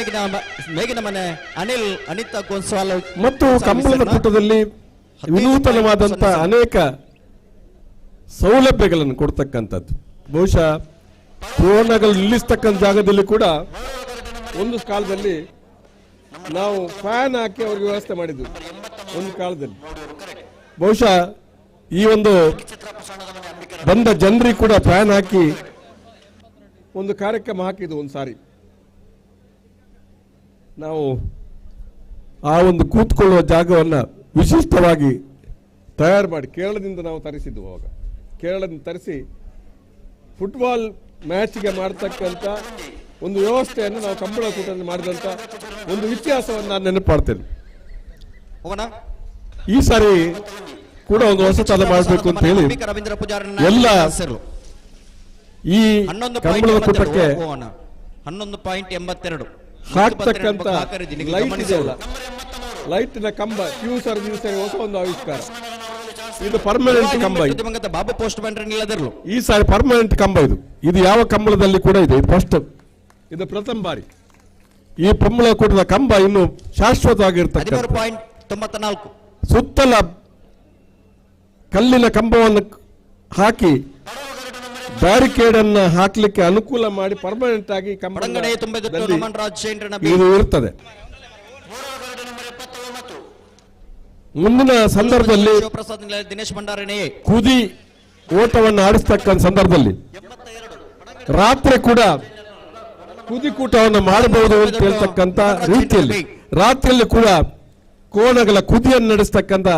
[SPEAKER 5] ಮೇಗಿನ ಮನೆ ಅನಿಲ್ ಅನಿತಾ ಗೋನ್ಸಾಲ್
[SPEAKER 13] ಮತ್ತು ಕಂಬಳದ ಕೂಟದಲ್ಲಿ ವಿನೂತನವಾದಂತ ಅನೇಕ ಸೌಲಭ್ಯಗಳನ್ನು ಕೊಡ್ತಕ್ಕಂಥದ್ದು. ಬಹುಶಃ ಕೋಣಗಳು ನಿಲ್ಲಿಸ್ತಕ್ಕಂಥ ಜಾಗದಲ್ಲಿ ಕೂಡ ಒಂದು ಕಾಲದಲ್ಲಿ ನಾವು ಫ್ಯಾನ್ ಹಾಕಿ ಅವ್ರಿಗೆ ವ್ಯವಸ್ಥೆ ಮಾಡಿದ್ವಿ ಒಂದು ಕಾಲದಲ್ಲಿ. ಬಹುಶಃ ಈ ಒಂದು ಬಂದ ಜನರಿಗೆ ಕೂಡ ಫ್ಯಾನ್ ಹಾಕಿ ಒಂದು ಕಾರ್ಯಕ್ರಮ ಹಾಕಿದ್ದು ಒಂದು ಸಾರಿ. ನಾವು ಆ ಒಂದು ಕೂತ್ಕೊಳ್ಳುವ ಜಾಗವನ್ನು ವಿಶಿಷ್ಟವಾಗಿ ತಯಾರು ಮಾಡಿ ಕೇರಳದಿಂದ ನಾವು ತರಿಸಿದ್ವು. ಅವಾಗ ಕೇರಳದಿಂದ ತರಿಸಿ ಫುಟ್ಬಾಲ್ ಮ್ಯಾಚ್ಗೆ ಮಾಡತಕ್ಕಂಥ ಒಂದು ವ್ಯವಸ್ಥೆಯನ್ನು ನಾವು ಕಂಬಳ ಕೂಟದಲ್ಲಿ ಮಾಡಿದಂಥ ಒಂದು ವ್ಯತ್ಯಾಸವನ್ನು ನಾನು ನೆನಪಾಡ್ತೇನೆ. ಈ ಸಾರಿ ಕೂಡ ಒಂದು ಹೊಸತನ ಮಾಡಬೇಕು ಅಂತ ಹೇಳಿ ಎಲ್ಲ ಈ ಕಂಬಳದ ಕೂಟಕ್ಕೆ
[SPEAKER 5] 11.82
[SPEAKER 13] ಹಾಕ್ತಕ್ಕಂಥ ಲೈಟ್ ಇದೆಯಲ್ಲ, ಲೈಟ್ನ ಕಂಬ ಫ್ಯೂಸರ್ ಹೊಸ ಒಂದು ಆವಿಷ್ಕಾರ. ಇದು ಪರ್ಮನೆಂಟ್ ಕಂಬ.
[SPEAKER 5] ಬಾಬು ಪೋಸ್ಟ್ ಬ್ಯಾನರ್
[SPEAKER 13] ಈ ಸಾರಿ ಪರ್ಮನೆಂಟ್ ಕಂಬ ಇದು. ಇದು ಯಾವ ಕಂಬಳದಲ್ಲಿ ಕೂಡ ಇದೆ. ಫಸ್ಟ್ ಇದು ಪ್ರಥಮ ಬಾರಿ ಈ ಕಂಬಳ ಕೂಟದ ಕಂಬ ಇನ್ನು ಶಾಶ್ವತವಾಗಿರ್ತಕ್ಕಂಥ
[SPEAKER 5] 13.94
[SPEAKER 13] ಸುತ್ತಲ ಕಲ್ಲಿನ ಕಂಬವನ್ನು ಹಾಕಿ ಬ್ಯಾರಿಕೇಡ್ ಅನ್ನ ಹಾಕ್ಲಿಕ್ಕೆ ಅನುಕೂಲ ಮಾಡಿ ಪರ್ಮನೆಂಟ್ ಆಗಿ ಕಂಬ ಇದು ಇರ್ತದೆ. ಮುಂದಿನ ಸಂದರ್ಭದಲ್ಲಿ
[SPEAKER 5] ದಿನೇಶ್ ಭಂಡಾರಣೆ
[SPEAKER 13] ಕುದಿ ಓಟವನ್ನು ಆಡಿಸ್ತಕ್ಕಂಥ ಸಂದರ್ಭದಲ್ಲಿ ರಾತ್ರಿ ಕೂಡ ಕುದಿ ಕೂಟವನ್ನು ಮಾಡಬಹುದು ಅಂತ ಹೇಳ್ತಕ್ಕಂಥ ರೀತಿಯಲ್ಲಿ ರಾತ್ರಿಯಲ್ಲಿ ಕೂಡ ಕೋಣಗಳ ಕುದಿಯನ್ನು ನಡೆಸ್ತಕ್ಕಂಥ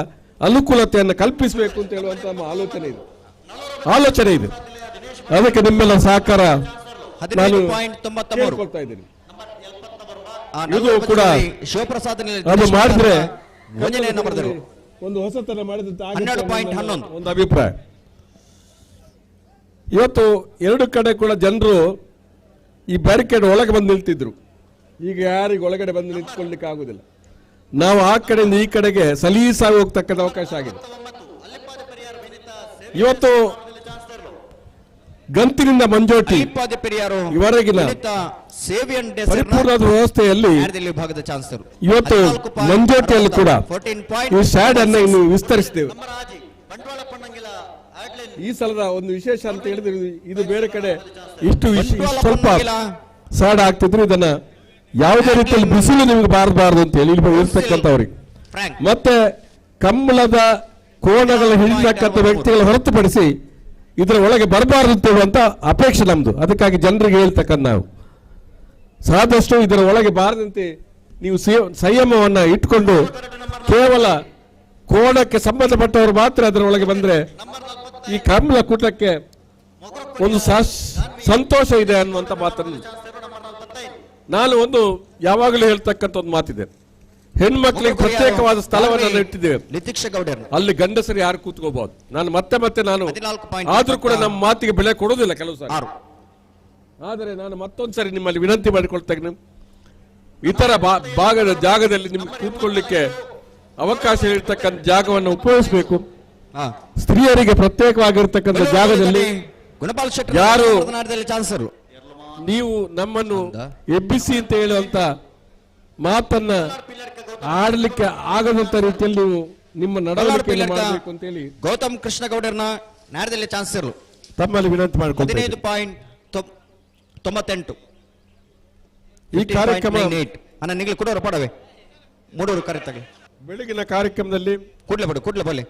[SPEAKER 13] ಅನುಕೂಲತೆಯನ್ನು ಕಲ್ಪಿಸಬೇಕು ಅಂತ ಹೇಳುವಂತ ನಮ್ಮ ಆಲೋಚನೆ ಇದೆ. ಅದಕ್ಕೆ ನಿಮ್ಮೆಲ್ಲ ಸಹಕಾರ ನಾನು ಕೇಳ್ಕೊಳ್ತಾ ಇದ್ದೀನಿ. ಇದು ಕೂಡ ಅದು ಮಾಡಿದ್ರೆ ಒಂದು ಹೊಸತನ ಮಾಡಿದಂತ ಒಂದು ಅಭಿಪ್ರಾಯ. ಇವತ್ತು ಎರಡು ಕಡೆ ಕೂಡ ಜನರು ಈ ಬ್ಯಾರಿಕೇಡ್ ಒಳಗೆ ಬಂದು ನಿಲ್ತಿದ್ರು. ಈಗ ಯಾರಿಗೆ ಒಳಗಡೆ ಬಂದು ನಿಂತ್ಕೊಳ್ಳಿಕ್ಕೆ ಆಗುದಿಲ್ಲ. ನಾವು ಆ ಕಡೆಯಿಂದ ಈ ಕಡೆಗೆ ಸಲೀಸಾಗಿ ಹೋಗ್ತಕ್ಕಂಥ ಅವಕಾಶ ಆಗಿದೆ. ಇವತ್ತು ಗಂತಿನಿಂದ ಮಂಜೋಟಿ ಇವರೆಗಿನ ಪರಿಪೂರ್ಣ ವ್ಯವಸ್ಥೆಯಲ್ಲಿ ಇವತ್ತು ಮಂಜೋಟಿಯಲ್ಲಿ ಕೂಡ ಈ ಸ್ಯಾಡ್ ಅನ್ನು ಇನ್ನು ವಿಸ್ತರಿಸಿದ್ದೇವೆ. ಈ ಸಲದ ಒಂದು ವಿಶೇಷ ಅಂತ ಹೇಳಿದ್ರೆ ಇದು ಬೇರೆ ಕಡೆ ಇಷ್ಟು ಸ್ವಲ್ಪ ಸ್ಯಾಡ್ ಆಗ್ತಿದ್ರು. ಇದನ್ನ ಯಾವುದೇ ರೀತಿಯಲ್ಲಿ ಬಿಸಿಲು ನಿಮಗೆ ಬಾರಬಾರದು ಅಂತ ಹೇಳಿ ಇರ್ತಕ್ಕಂಥವ್ರಿಗೆ ಮತ್ತೆ ಕಂಬಳದ ಕೋಣಗಳ ಹಿಡಿತಕ್ಕಂಥ ವ್ಯಕ್ತಿಗಳ ಹೊರತುಪಡಿಸಿ ಇದರ ಒಳಗೆ ಬರಬಾರದು ಅಂತ ಹೇಳುವಂತ ಅಪೇಕ್ಷೆ ನಮ್ದು. ಅದಕ್ಕಾಗಿ ಜನರಿಗೆ ಹೇಳ್ತಕ್ಕಂಥ ನಾವು ಸಾದಷ್ಟು ಇದರ ಒಳಗೆ ಬಾರದಂತೆ ನೀವು ಸಂಯಮವನ್ನ ಇಟ್ಕೊಂಡು ಕೇವಲ ಕೋಣಕ್ಕೆ ಸಂಬಂಧಪಟ್ಟವರು ಮಾತ್ರ ಅದರ ಒಳಗೆ ಬಂದ್ರೆ ಈ ಕಂಬಳ ಕೂಟಕ್ಕೆ ಒಂದು ಸಂತೋಷ ಇದೆ ಅನ್ನುವಂಥ ಮಾತನ್ನು ನಾನು ಒಂದು ಯಾವಾಗಲೂ ಹೇಳ್ತಕ್ಕಂಥ ಒಂದು ಮಾತಿದೆ. ಹೆಣ್ಮಕ್ಳಿಗೆ ಪ್ರತ್ಯೇಕವಾದ ಸ್ಥಳವನ್ನು ಇಟ್ಟಿದ್ದೇವೆ, ಅಲ್ಲಿ ಗಂಡಸರು ಯಾರು ಕೂತ್ಕೋಬಹುದು. ನಾನು ಮತ್ತೆ ನಾನು ಆದ್ರೂ ಕೂಡ ನಮ್ಮ ಮಾತಿಗೆ ಬೆಲೆ ಕೊಡೋದಿಲ್ಲ ಕೆಲವು ಸಾರಿ. ಆದರೆ ನಾನು ಮತ್ತೊಂದ್ಸರಿ ನಿಮ್ಮಲ್ಲಿ ವಿನಂತಿ ಮಾಡಿಕೊಳ್ತೇನೆ, ಇತರ ಭಾಗದ ಜಾಗದಲ್ಲಿ ನಿಮ್ಗೆ ಕೂತ್ಕೊಳ್ಳಿಕ್ಕೆ ಅವಕಾಶ ಇರತಕ್ಕಂಥ ಜಾಗವನ್ನು ಉಪಯೋಗಿಸಬೇಕು. ಸ್ತ್ರೀಯರಿಗೆ ಪ್ರತ್ಯೇಕವಾಗಿರ್ತಕ್ಕಂಥ ಜಾಗದಲ್ಲಿ ಯಾರು ನೀವು ನಮ್ಮನ್ನು ಎಬ್ಬಿಸಿ ಅಂತ ಹೇಳುವಂತ ಮಾತನ್ನ ಆಡಲಿಕ್ಕೆ ಆಗದಂತ ರೀತಿಯಲ್ಲಿ ನೀವು ನಿಮ್ಮ ನಡವಳಿಕೆಯನ್ನು ಮಾಡಬೇಕು ಅಂತ ಹೇಳಿ
[SPEAKER 5] ಗೌತಮ್ ಕೃಷ್ಣ ಗೌಡರ್ನ ನ್ಯಾಯದಲ್ಲಿ ಚಾನ್ಸ್ ಇರಲು
[SPEAKER 13] ತಮ್ಮಲ್ಲಿ ವಿನಂತಿ ಮಾಡಿಕೊಳ್ತೇನೆ.
[SPEAKER 5] 15.98
[SPEAKER 13] ಈ ಕಾರ್ಯಕ್ರಮ
[SPEAKER 5] ನಿಗಲು ಕೊಡೋರು ಪಡವೆ ಮೂಡೂರು ಕರೆಕ್ಟಾಗಿ
[SPEAKER 13] ಬೆಳಗಿನ ಕಾರ್ಯಕ್ರಮದಲ್ಲಿ
[SPEAKER 5] ಕೂಡ್ಲೆ ಬಲೆ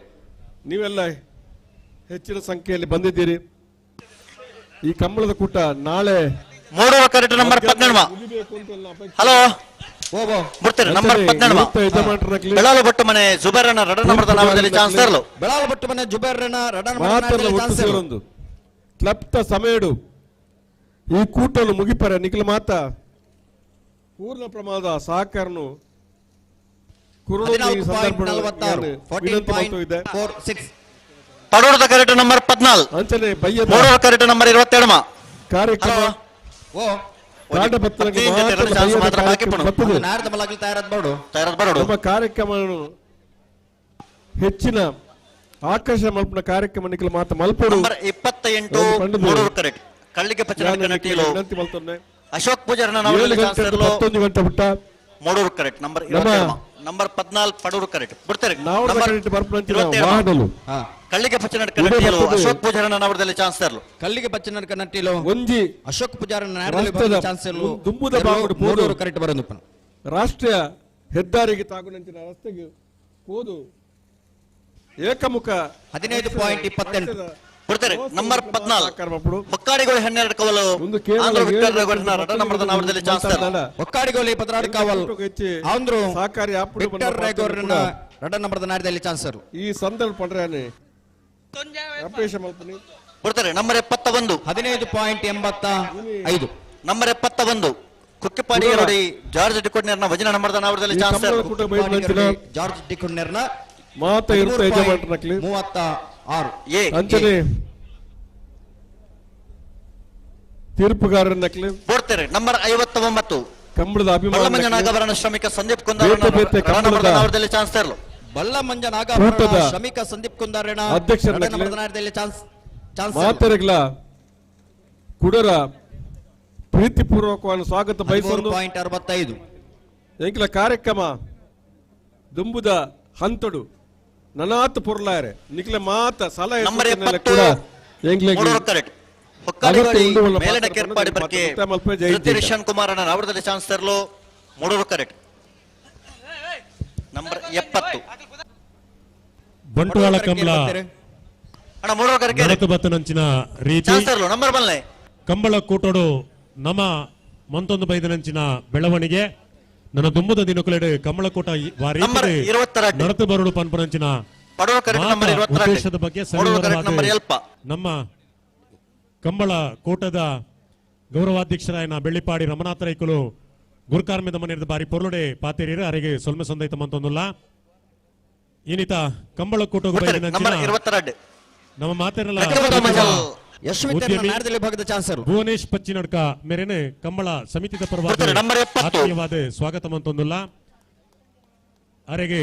[SPEAKER 13] ನೀವೆಲ್ಲ ಹೆಚ್ಚಿನ ಸಂಖ್ಯೆಯಲ್ಲಿ ಬಂದಿದ್ದೀರಿ. ಈ ಕಂಬಳದ ಕೂಟ ನಾಳೆ
[SPEAKER 14] ಮೂಡೂರು ಕರೆಕ್ಟ್ ನಂಬರ್ 17 ಹಲೋ ಬರ್ತಾರೆ ನಂಬರ್ 17 ಬೆಳಾಲು ಬಟ್ಟು ಮನೆ ಜುಬೇರನ ರಡನ ಮರದ ನಾಮದಲ್ಲಿ ಚಾನ್ಸ್ ಇರಲು
[SPEAKER 5] ಬೆಳಾಲು ಬಟ್ಟು ಮನೆ ಜುಬೇರನ ರಡನ
[SPEAKER 13] ಒಂದು ಕ್ಲಪ್ತ ಸಮಯಡು ಈ ಕೂಟನ್ನು ಮುಗಿಪರೆ ನಿಖಿಲ ಮಾತ ಪೂರ್ಣ ಪ್ರಮಾಣದ ಸಹಕಾರನು
[SPEAKER 14] ಪಡೂರದ ಕರೆಕ್ಟ್ ನಂಬರ್ 14
[SPEAKER 13] ಅಂಚನೆ
[SPEAKER 14] ಮೂಡೂರು ಕರೆಕ್ಟ್ ನಂಬರ್ 27
[SPEAKER 13] ಕಾರ್ಯಕ್ರಮ
[SPEAKER 14] ನಮ್ಮ
[SPEAKER 13] ಕಾರ್ಯಕ್ರಮವನ್ನು ಹೆಚ್ಚಿನ ಆಕರ್ಷಣೆ ಮಲ್ಪನ ಕಾರ್ಯಕ್ರಮ ನಿಖಿಲ ಮಾತ ಮಲ್ಪಡು
[SPEAKER 14] 28 ಮೂಡೂರು ಕರೆಕ್ಟ್ ಕಳ್ಳಿಗೆ
[SPEAKER 13] ವಿನಂತಿ ಮಲ್ತೊಂದೆ
[SPEAKER 14] ಅಶೋಕ್ ಪೂಜಾರನ
[SPEAKER 13] 11 ಗಂಟೆ ಬಿಟ್ಟ
[SPEAKER 14] Moodur correct number 27 number 14 Padur correct ಬಿಡ್ತಾರೆ ಕಳ್ಳಿಗೆ ಪಚ್ಚನಡ್ ಕನ್ನಟ್ಟಿಲು ಅಶೋಕ್ ಪೂಜಾರನ ನವರದಲ್ಲಿ ಚಾನ್ಸ್ ತರಲು
[SPEAKER 5] ಕಳ್ಳಿಗೆ ಪಚ್ಚನಡ್ ಕನ್ನಟ್ಟಿಲು
[SPEAKER 13] ಒಂಜಿ
[SPEAKER 5] ಅಶೋಕ್ ಪೂಜಾರನ ಚಾನ್ಸ್ ಇರಲು
[SPEAKER 13] ದುಂಬುದ ಬಾಗುಡು ಮೂಡೂರು
[SPEAKER 5] ಕರೆಕ್ಟ್ ಬರೋದು
[SPEAKER 13] ರಾಷ್ಟ್ರೀಯ ಹೆದ್ದಾರಿಗೆ ತಾಗುನಂಚಿನ ರಸ್ತೆಗೆ ಹೋದು ಏಕಮುಖ
[SPEAKER 5] 15.28
[SPEAKER 14] ಬಿಡ್ತಾರೆ ನಂಬರ್ 14 ಒಕ್ಕಾಡಿಗೋಳಿ 12 ಕವಲು ಆಂಧ್ರ ವಿಕ್ಟರ್ ರಘುವರ್ಧನ ರಟ ನಂಬರದ ನಾವರದಲ್ಲಿ ಚಾನ್ಸ್ ತರಲು
[SPEAKER 5] ಒಕ್ಕಾಡಿಗೋಳಿ 16 ಕವಲು ಆಂಧ್ರ
[SPEAKER 13] ಸಹಕಾರಿ
[SPEAKER 5] ವಿಕ್ಟರ್ ರಘುವರ್ಧನ ರಟ ನಂಬರದ ನಾಡದಲ್ಲಿ ಚಾನ್ಸ್ ಇರಲು
[SPEAKER 13] ಈ ಸಂದರ್ಭ ಪಡ್ರಾನೆ ಅಪೇಕ್ಷೆ ಮಲ್ಪನಿ
[SPEAKER 14] ಬಿಡ್ತಾರೆ ನಂಬರ್ 71
[SPEAKER 5] 15.85
[SPEAKER 14] ನಂಬರ್ 71 ಕುಕ್ಕಿಪಾಡಿ ನೋಡಿ ಜಾರ್ಜ್ ಡಿಕೋಡ್ನರ್ನ ವಜನ ನಂಬರದ ನಾವರದಲ್ಲಿ ಚಾನ್ಸ್ ತರಲು
[SPEAKER 5] ಜಾರ್ಜ್ ಡಿಕೋಡ್ನರ್ನ
[SPEAKER 13] ಮಾತ ಇರುತ್ತ ಯಜಮಾನರಕ್ಲಿ
[SPEAKER 5] 36
[SPEAKER 13] ಅಂಚನೆ ತೀರ್ಪುಗಾರರನ್ನಕ್ಲಿ
[SPEAKER 14] ಬಿಡ್ತಾರೆ ನಂಬರ್ 59
[SPEAKER 13] ಕಂಬಳದ
[SPEAKER 14] ಬಳ್ಳಮಂಜ ನಾಗಭರಣ ಶ್ರಮಿಕ ಸಂದೀಪ್ ಕುಂದಾರದಲ್ಲಿ ಚಾನ್ಸ್ ತರಲು
[SPEAKER 5] ಬಳ್ಳಮಂಜ ನಾಗಭರಣ ಶ್ರಮಿಕ ಸಂದೀಪ್ ಕುಂದಾರಣ
[SPEAKER 13] ಅಧ್ಯಕ್ಷರಲ್ಲಿ
[SPEAKER 5] ಚಾನ್ಸ್
[SPEAKER 13] ಮಾತರಿಗ್ಲ ಕುಡರ ಪ್ರೀತಿಪೂರ್ವಕವಾದ ಸ್ವಾಗತ ಬಯಸಲು
[SPEAKER 5] 65
[SPEAKER 13] ಎಂಕ್ಲ ಕಾರ್ಯಕ್ರಮ ದುಂಬುದ ಹಂತಡು ನನಾತ್ ಪುರ್ಲಾರೆ ನಿಕ್ಲೆ ಮಾತ ಸಲಹೆ ಕೂಡ
[SPEAKER 14] ಮೇಲಿನ ಕೆರ್ಪಾಡಿ ಬರ್ಕೆ ರಿಷನ್ ಕುಮಾರನ ನಾವರದಲ್ಲಿ ಚಾನ್ಸ್ ತರಲು ಮೂಡೂರು ಕರೆಕ್ಟ್ ನಂಬರ್ 70
[SPEAKER 1] ಬಂಟ್ವಾಳ ಕಂಬಳ
[SPEAKER 14] ಅಣ್ಣ ಮೂಡೂರು ಕರೆಕ್ಟ್
[SPEAKER 1] ಬತ್ತನಂಚಿನ ರೀತಿ
[SPEAKER 14] ಚಾನ್ಸ್ ತರಲು ನಂಬರ್ ಬಲ್ಲೆ
[SPEAKER 1] ಕಂಬಳ ಕೂಟೋಡು ನಮ ಮಂತೊಂದು ಬೈದನಂಚಿನ ಬೆಳವಣಿಗೆ ನನ್ನ ದುಂಬುದ ದಿನಕುಲೆಡೆ ಕಂಬಳ ಕೂಟ ನಡತು ಬರುಡು ಪನ್ಪನಂಚಿನ ಉದ್ದೇಶದ ಬಗ್ಗೆ ನಮ್ಮ ಕಂಬಳ ಕೂಟದ ಗೌರವಾಧ್ಯಕ್ಷರಾಯನ ಬೆಳ್ಳಿಪಾಡಿ ರಮನಾಥ ರೈಕುಲು ಗುರುಕಾರ್ಮಿದ ಮನೆಯ ಬಾರಿ ಪೊರ್ಲುಡೆ ಪಾತೇರಿಯರು ಅರೆಗೆ ಸೊಲ್ಮೆ ಸಂದೈತ ಮಂತೊಂದುಲ್ಲ ಈನಿತ ಕಂಬಳ ಕೂಟ ನಮ್ಮ ಮಾತೇರಲ್ಲ ಭುವನೇಶ್ ಪಚ್ಚಿನಡ್ಕ ಮೇರೆನೆ ಕಂಬಳ ಸಮಿತಿದ ಪರವಾಗಿ ಆತ್ಮೀಯವಾದ ಸ್ವಾಗತ ಮಂತೊಂದುಲ್ಲ ಅರೆಗೆ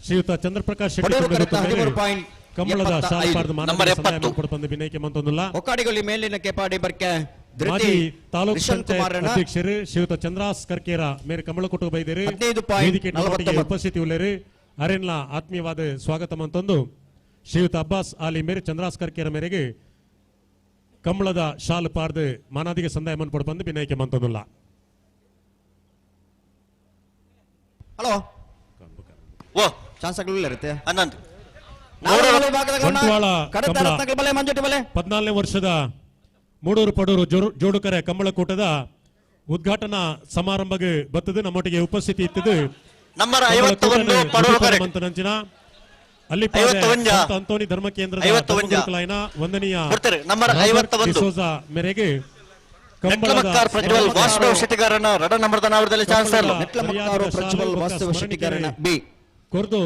[SPEAKER 1] ಶ್ರೀಯುತ ಚಂದ್ರಪ್ರಕಾಶ್ ಶೆಟ್ಟಿ ಕಂಬಳದ ಶಾಲೆ ವಿನಯಕ್ಕೆ ಮಂತೊಂದುಲ್ಲ
[SPEAKER 5] ಒಕ್ಕಾಡಿಗೊಳ್ಳಿ ಮೇಲಿನ ಕೆಪಾಡಿ ಬರ್ಕೆ
[SPEAKER 1] ಮಾಜಿ ತಾಲೂಕು ಪಂಚಾಯತ್ ಅಧ್ಯಕ್ಷರು ಶ್ರೀಯುತ ಚಂದ್ರಾಸ್ ಕರ್ಕೇರ ಮೇರೆ ಕಂಬಳ ಕೊಟ್ಟು ಬೈದೇರಿ ವೇದಿಕೆ ಉಪಸ್ಥಿತಿ ಉಳ್ಳೇರಿ ಅರೆನ್ಲ ಆತ್ಮೀಯವಾದ ಸ್ವಾಗತ ಮಂತೊಂದು ಶ್ರೀಯುತ ಅಬ್ಬಾಸ್ ಆಲಿ ಮೇರೆ ಚಂದ್ರಾಸ್ ಕರ್ಕೇರ ಮೇರೆಗೆ ಕಂಬಳದ ಶಾಲು ಪಾರ್ದು ಮಾನಾದಿಗೆ ಸಂದಾಯ ಮನ್ಪಡು ಬಂದು ವಿನಯಕ್ಕೆ ಮಂತೊಂದುಲ್ಲ
[SPEAKER 5] ಹಲೋ ಓ ಚಾನ್ಸ್ ಇರುತ್ತೆ
[SPEAKER 1] ಬಂಟ್ವಾಳ 14ನೇ ವರ್ಷದ ಮೂಡೂರು ಪಡೂರು ಜೋಡುಕರೆ ಕಂಬಳ ಕೂಟದ ಉದ್ಘಾಟನಾ ಸಮಾರಂಭಕ್ಕೆ ಬತ್ತದು ನಮ್ಮೊಟ್ಟಿಗೆ ಉಪಸ್ಥಿತಿ ಇತ್ತದು
[SPEAKER 14] ನಂಬರ್ 51
[SPEAKER 1] ಮಂತನಂಚಿನ ಅಲ್ಲಿಪಾದೆ
[SPEAKER 14] 51.
[SPEAKER 1] ಸಂತ ಅಂತೋನಿ ಧರ್ಮ ಕೇಂದ್ರದ
[SPEAKER 14] 51.
[SPEAKER 1] ಧರ್ಮಗುರುಕುಲಾಯನ ವಂದನೀಯ
[SPEAKER 14] ಬರ್ತಾರೆ. Number
[SPEAKER 1] Robert
[SPEAKER 14] 51.
[SPEAKER 1] ಡಿಸೋಜಾ ಮೇರೆಗೆ
[SPEAKER 14] ನೆಟ್ಲಮಕ್ಕಾರ್ ಪ್ರಜ್ವಲ್ ವಾಸುದೇವ ಶೆಟ್ಟಿಗಾರನ ರಡ ನಂಬರ್ದ ನಾವರದಲ್ಲಿ ಚಾನ್ಸರ್
[SPEAKER 5] ನೆಟ್ಲಮಕ್ಕಾರು ಪ್ರಜ್ವಲ್ ವಾಸುದೇವ ಶೆಟ್ಟಿಗಾರನ ಬಿ
[SPEAKER 1] ಕೊರ್ದು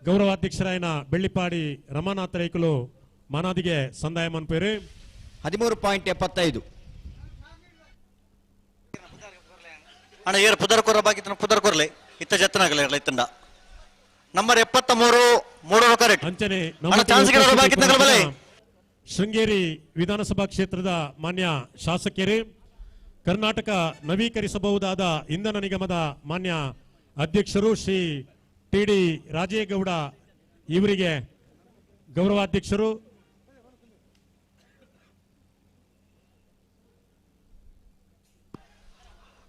[SPEAKER 1] ಗೌರವಾಧ್ಯಕ್ಷರಾಯನ ಬೆಳ್ಳಿಪಾಡಿ ರಮಾನಾಥ ರೈಕುಲು ಮಾನಾದಿಗೆ ಸಂದಾಯ ಮನ್ಪೇರು
[SPEAKER 5] 13.75.
[SPEAKER 14] ಅಣ್ಣ ಏರ್ ಪುದರ್ಕೊರ ಬಾಕಿತ್ತು ಪುದರ್ಕೊರ್ಲೆ ಇತ್ತ ಜತ್ತನಾಗಲ್ಲ ಇತ್ತಂಡ ನಂಬರ್ 73 3 ಕರೆಕ್ಟ್
[SPEAKER 1] ಅಂಚನೆ
[SPEAKER 14] ಅಣ್ಣ ಚಾನ್ಸ್ಗಳ ಬಾಕಿತ್ತು ಬಲೆ
[SPEAKER 1] ಶೃಂಗೇರಿ ವಿಧಾನಸಭಾ ಕ್ಷೇತ್ರದ ಮಾನ್ಯ ಶಾಸಕರು, ಕರ್ನಾಟಕ ನವೀಕರಿಸಬಹುದಾದ ಇಂಧನ ನಿಗಮದ ಮಾನ್ಯ ಅಧ್ಯಕ್ಷರು ಶ್ರೀ ಟಿ.ಡಿ. ರಾಜೇಗೌಡ ಇವರಿಗೆ ಗೌರವಾಧ್ಯಕ್ಷರು,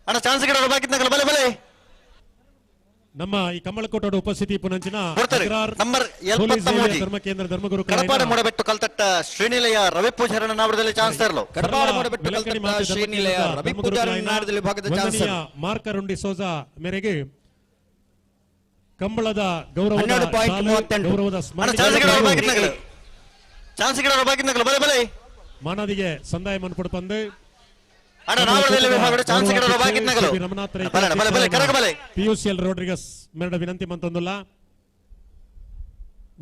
[SPEAKER 14] ಅಣ್ಣ ಚಾನ್ಸ್ಗಳ ಬಾಕಿತ್ತು ಬಲೆ ಬಲೆ
[SPEAKER 1] ನಮ್ಮ ಈ ಕಮ್ಮಳಕೋಟದ ಉಪಸ್ಥಿತಿ ಪುನಂಚಿನ
[SPEAKER 14] ನಂಬರ್ 73
[SPEAKER 1] ಧರ್ಮ ಕೇಂದ್ರ ಧರ್ಮಗುರು
[SPEAKER 14] ಕಡಪಾಡ ಮೂಡಬೆಟ್ಟು ಕಲ್ತಟ್ಟ ಶ್ರೀನಿಲಯ ರವಿ ಪೂಜಾರನ ನಾವರದಲ್ಲಿ ಚಾನ್ಸರ್ಲು
[SPEAKER 5] ಕಡಪಾಡ ಮೂಡಬೆಟ್ಟು ಕಲ್ತಟ್ಟ ಶ್ರೀನಿಲಯ ರವಿ ಪೂಜಾರನ ನಾವರದಲ್ಲಿ ಭಾಗದ ಚಾನ್ಸರ್
[SPEAKER 1] ಮಾರ್ಕರುಂಡಿ ಸೋಜಾ ಮೇರೆಗೆ ಕಂಬಳದ ಗೌರವದ
[SPEAKER 5] 12.38
[SPEAKER 14] ಚಾನ್ಸ್ಗಳ ಬಾಕಿತ್ತು ಬಲೆ ಬಲೆ
[SPEAKER 1] ಮಾನದಿಗೆ ಸಂದಾಯ ಮನ್ಪಡ್ಪಂದು ಪಿಯುಸಿಎಲ್ ರೋಡ್ರಿಗಸ್ ಮೇರಡ ವಿನಂತಿ ಮಂತೊಂದುಲ್ಲ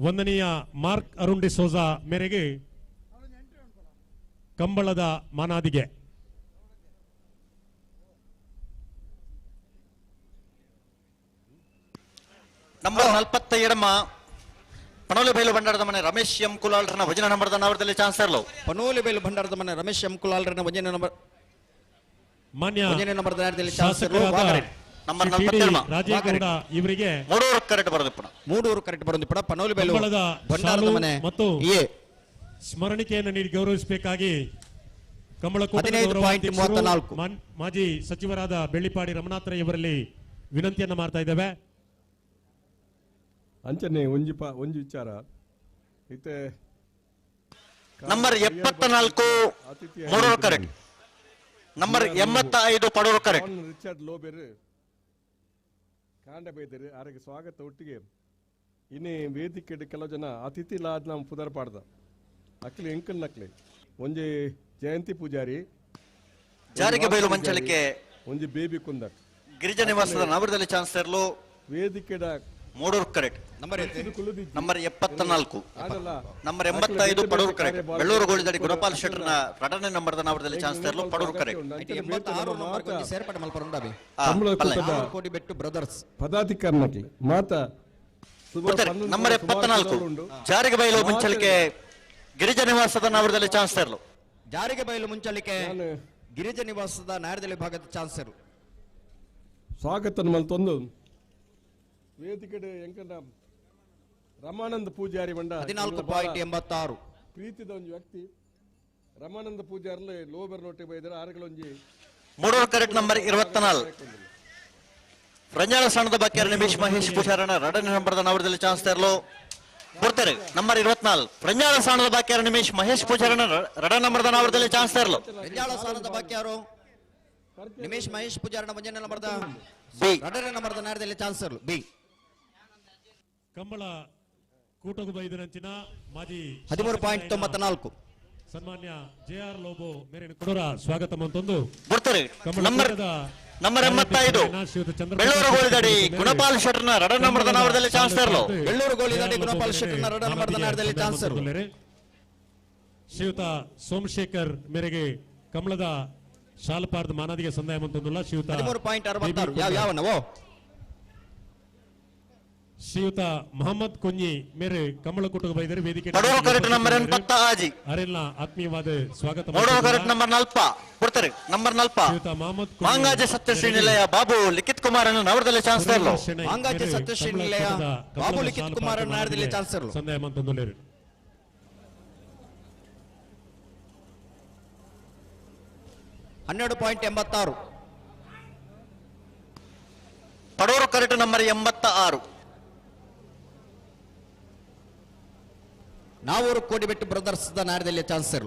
[SPEAKER 1] ವಂದನೀಯ ಮಾರ್ಕ್ ಅರುಣ್ ಡಿಸೋಜಾ ಮೇರೆಗೆ ಕಂಬಳದ ಮಾನಾದಿಗೆ
[SPEAKER 14] ನಂಬರ್ 47 ಪನೋಲಿ ಬೈಲು ಭಂಡಾರದ ಮನೆ ರಮೇಶ್ ಎಂ ಕುಲಾಲ್ರನ ವಜನ ನಂಬರ್ದ ನಾವರದಲ್ಲಿ ಚಾನ್ಸರ್ಲು
[SPEAKER 5] ಪನೋಲಿ ಬೈಲು ಭಂಡಾರದ ಮನೆ ರಮೇಶ್ ಎಂ ಕುಲಾಲ್ರನ ವಜನ ನಂಬರ್
[SPEAKER 1] ಮಾನ್ಯ
[SPEAKER 5] ಶಾಸಕರಾದ
[SPEAKER 14] ನಂಬರ್ 47
[SPEAKER 1] ರಾಜೇಗೌಡ ಇವರಿಗೆ
[SPEAKER 14] 3 ಕರೆಕ್ಟ್ ಬರೋದಿಪ್ಪಣ
[SPEAKER 5] 3 ಕರೆಕ್ಟ್ ಬರೋದಿಪ್ಪಣ ಪನೋಲಿ ಬೈಲು ಭಂಡಾರದ ಮನೆ
[SPEAKER 1] ಮತ್ತು ಸ್ಮರಣಿಕೆಯನ್ನು ನೀಡಿ ಗೌರವಿಸಬೇಕಾಗಿ ಕಮಲಕೋಟೆ
[SPEAKER 5] 15.34
[SPEAKER 1] ಮಾಜಿ ಸಚಿವರಾದ ಬೆಳ್ಳಿಪಾಡಿ ರಮನಾಥ್ ರೈ ಅವರಲ್ಲಿ ವಿನಂತಿಯನ್ನು ಮಾಡ್ತಾ ಇದ್ದೇವೆ.
[SPEAKER 9] ಅಂಚನೆ ಒಂಜಿ ವಿಚಾರ ಇತ್ತೆ
[SPEAKER 14] ನಂಬರ್ 74 3 ಕರೆಕ್ಟ್ ನಂಬರ್ 85 ಪಡೋರು ಕರೆಕ್ಟ್
[SPEAKER 9] ರಿಚರ್ಡ್ ಲೋಬೆರ್ ಕಾಂಡ ಬೈದರು ಆರಿಗೆ ಸ್ವಾಗತ ಒಟ್ಟಿಗೆ ಇನ್ನೇ ವೇದಿಕೆ ಕೆಲವು ಜನ ಅತಿಥಿ ಲಾದ್ ನಮ್ಮ ಪುದರ್ ಪಾಡ್ದ ಅಕ್ಲಿ ಎಂಕಲ್ ನಕ್ಲಿ ಒಂಜಿ ಜಯಂತಿ ಪೂಜಾರಿ
[SPEAKER 14] ಜಾರಿಗೆ ಬೈಲು ಮಂಚಳಿಕೆ
[SPEAKER 9] ಒಂಜಿ ಬೇಬಿ ಕುಂದಕ್
[SPEAKER 14] ಗಿರಿಜಾ ನಿವಾಸದ ನವರದಲ್ಲಿ ಚಾನ್ಸರ್ಲು
[SPEAKER 9] ವೇದಿಕೆಡ
[SPEAKER 14] 3 ಕರೆಕ್ಟ್ ನಂಬರ್ 74 ನಂಬರ್ 85 ಪಡೂರು ಕರೆಕ್ಟ್ ಬೆಳ್ಳೂರು ಗೋಳಿದಡಿ ಗುಣಪಾಲ್ ಶೆಟ್ಟರ್ನ ರಡನೆ ನಂಬರ್ದ ನಾವರದಲ್ಲಿ ಚಾನ್ಸರ್ಲು ಪಡೂರು ಕರೆಕ್ಟ್
[SPEAKER 5] 86 ನಂಬರ್ ಕೊಂಚ ಸೇರ್ಪಡೆ ಮಲ್ಪರುಂಡಾಬಿ ಕೋಟಿ ಬೆಟ್ಟು ಬ್ರದರ್ಸ್
[SPEAKER 9] ಪದಾಧಿಕಾರಿ ಮಾತಾ
[SPEAKER 14] ನಂಬರ್ 74 ಜಾರಿಗೆ ಬೈಲು ಮುಂಚಳಿಕೆ ಗಿರಿಜಾ ನಿವಾಸದ ನಾವರದಲ್ಲಿ ಚಾನ್ಸರ್ಲು
[SPEAKER 5] ಜಾರಿಗೆ ಬೈಲು ಮುಂಚಳಿಕೆ ಗಿರಿಜಾ ನಿವಾಸದ ನಾಯರದಲ್ಲಿ ಭಾಗದ ಚಾನ್ಸರ್
[SPEAKER 9] ಸ್ವಾಗತ ಮಲ್ತೊಂದು ವೇದಿಕೆ ಎಂಕನ ರಮಾನಂದ ಪೂಜಾರಿ ಬಂಡ
[SPEAKER 5] 14.86
[SPEAKER 9] ಪ್ರೀತಿದ ಒಂದು ವ್ಯಕ್ತಿ ರಮಾನಂದ ಪೂಜಾರ್ಲೆ ಲೋಬರ್ ನೋಟಿ ಬೈದರೆ ಆರುಗಳೊಂಜಿ
[SPEAKER 14] 3 ಕರೆಕ್ಟ್ ನಂಬರ್ 24 ರಂಜಾನ ಸಣ್ಣದ ಬಾಕ್ಯಾರ ನಿಮಿಷ್ ಮಹೇಶ್ ಪೂಜಾರನ ರಡನೆ ನಂಬರ್ದ ನಾವರದಲ್ಲಿ ಚಾನ್ಸರ್ಲು ಕೊಡ್ತಾರೆ ನಂಬರ್ 24 ರಂಜಾನ ಸಣ್ಣದ ಬಾಕ್ಯಾರ ನಿಮಿಷ್ ಮಹೇಶ್ ಪೂಜಾರನ ರಡ ನಂಬರ್ದ ನಾವರದಲ್ಲಿ ಚಾನ್ಸರ್ಲು
[SPEAKER 5] ರಂಜಾನ ಸಣ್ಣದ ಬಾಕ್ಯಾರು ನಿಮೇಶ್ ಮಹೇಶ್ ಪೂಜಾರನ ಮಂಜನ ನಂಬರ್ದ
[SPEAKER 14] ಬಿ
[SPEAKER 5] ರಡನೆ ನಂಬರ್ದ ನಾಯರದಲ್ಲಿ ಚಾನ್ಸರ್ ಬಿ
[SPEAKER 1] ಕಂಬಳ ಕೂಟಗು ಬೈದರಂಚಿನ ಮಾಜಿ
[SPEAKER 5] 13.94
[SPEAKER 1] ಸನ್ಮಾನ್ಯ ಜೆ.ಆರ್. ಲೋಬೋ ಮೇರಿನ ಕೊಡೋರ ಸ್ವಾಗತ ಮಂತೊಂದು
[SPEAKER 14] ಬರ್ತಾರೆ ನಂಬರ್ 85 ಬೆಳ್ಳೂರು ಗೋಳಿದಡಿ ಗುಣಪಾಲ್ ಶೆಟ್ಟರ್ನ ರಡ ನಂಬರ್ದ ನಾವರದಲ್ಲಿ ಚಾನ್ಸರ್ಲು
[SPEAKER 5] ಬೆಳ್ಳೂರು ಗೋಳಿದಡಿ ಗುಣಪಾಲ್ ಶೆಟ್ಟರ್ನ ರಡ ನಂಬರ್ದ ನಾಯರದಲ್ಲಿ ಚಾನ್ಸರ್
[SPEAKER 1] ಶ್ರೀಯುತ ಸೋಮಶೇಖರ್ ಮೇರೆಗೆ ಕಮಲದ ಶಾಲಪಾರ್ದ ಮಾನದಿಗೆ ಸಂದಾಯ ಮಂತೊಂದುಲ್ಲ ಶ್ರೀಯುತ
[SPEAKER 5] 13.66 ಯಾವನವೋ
[SPEAKER 1] ಶ್ರೀಯುತ ಮೊಹಮ್ಮದ್ ಕುಂಜಿ ಮೇರೆ ಕಮಲ ಕೂಟಗ ಬೈದರೆ ವೇದಿಕೆ
[SPEAKER 14] ನಂಬರ್ 80
[SPEAKER 1] ಅರೆಲ್ಲ ಆತ್ಮೀಯವಾದ ಸ್ವಾಗತ
[SPEAKER 14] ಕರೆಕ್ಟ್ ನಂಬರ್ 40 ಕೊಡ್ತಾರೆ ನಂಬರ್ 40
[SPEAKER 1] ಶ್ರೀಯುತ ಮೊಹಮ್ಮದ್
[SPEAKER 14] ಮಾಂಗಾಜೆ ಸತ್ಯಶ್ರೀ ನಿಲಯ ಬಾಬು ಲಿಖಿತ್ ಕುಮಾರನ ನವರದಲ್ಲಿ ಚಾನ್ಸರ್ಲು
[SPEAKER 5] ಮಾಂಗಾಜೆ ಸತ್ಯಶ್ರೀ ನಿಲಯ ಬಾಬು ಲಿಖಿತ್ ಕುಮಾರನ ನಾಯರದಲ್ಲಿ ಚಾನ್ಸರ್ಲು
[SPEAKER 1] ಸಂದಾಯ ಮಂತೊಂದುಲ್ಲೇರು
[SPEAKER 5] $12.86
[SPEAKER 14] ಪಡೂರು ಕರೆಕ್ಟ್ ನಂಬರ್ 86
[SPEAKER 5] ನಾವೂರು ಕೋಟಿ ಬೆಟ್ಟು ಬ್ರದರ್ಸ್ ನಾಯರದಲ್ಲಿ ಚಾನ್ಸರ್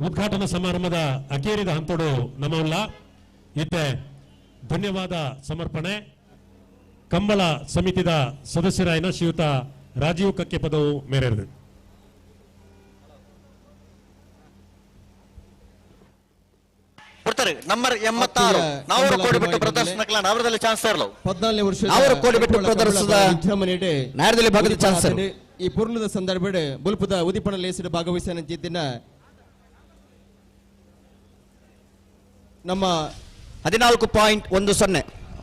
[SPEAKER 1] ಉದ್ಘಾಟನಾ ಸಮಾರಂಭದ ಅಕೇರಿದ ಹಂತೋಡು ನಮ್ಮಲ್ಲ ಇತ್ತೆ ಧನ್ಯವಾದ ಸಮರ್ಪಣೆ ಕಂಬಳ ಸಮಿತಿದ ಸದಸ್ಯರಾಯಿನ ಶ್ರೀಯುತ ರಾಜೀವ್ ಕಕ್ಕೆ ಪದವು ಮೇರೆದು
[SPEAKER 14] ನಂಬರ್ 86 ನಾವರು ಕೋಡಿಬಿಟ್ಟು ಪ್ರದರ್ಶನಗಳ ನವರದಲ್ಲಿ ಚಾನ್ಸ್ ಇರಲು
[SPEAKER 15] 14 ವರ್ಷ
[SPEAKER 5] ಅವರು ಕೋಡಿಬಿಟ್ಟು ಪ್ರದರ್ಶನದ ನ್ಯಾಯದಲ್ಲಿ ಭಾಗದ ಚಾನ್ಸ್
[SPEAKER 15] ಈ ಪೂರ್ಣದ ಸಂದರ್ಭ ಬುಲ್ಪದ ಉದಿಪಣ ಲೇಸಿದ ಭಾಗವಹಿಸಿನ ಜಿದ್ದಿನ ನಮ್ಮ
[SPEAKER 5] 14.10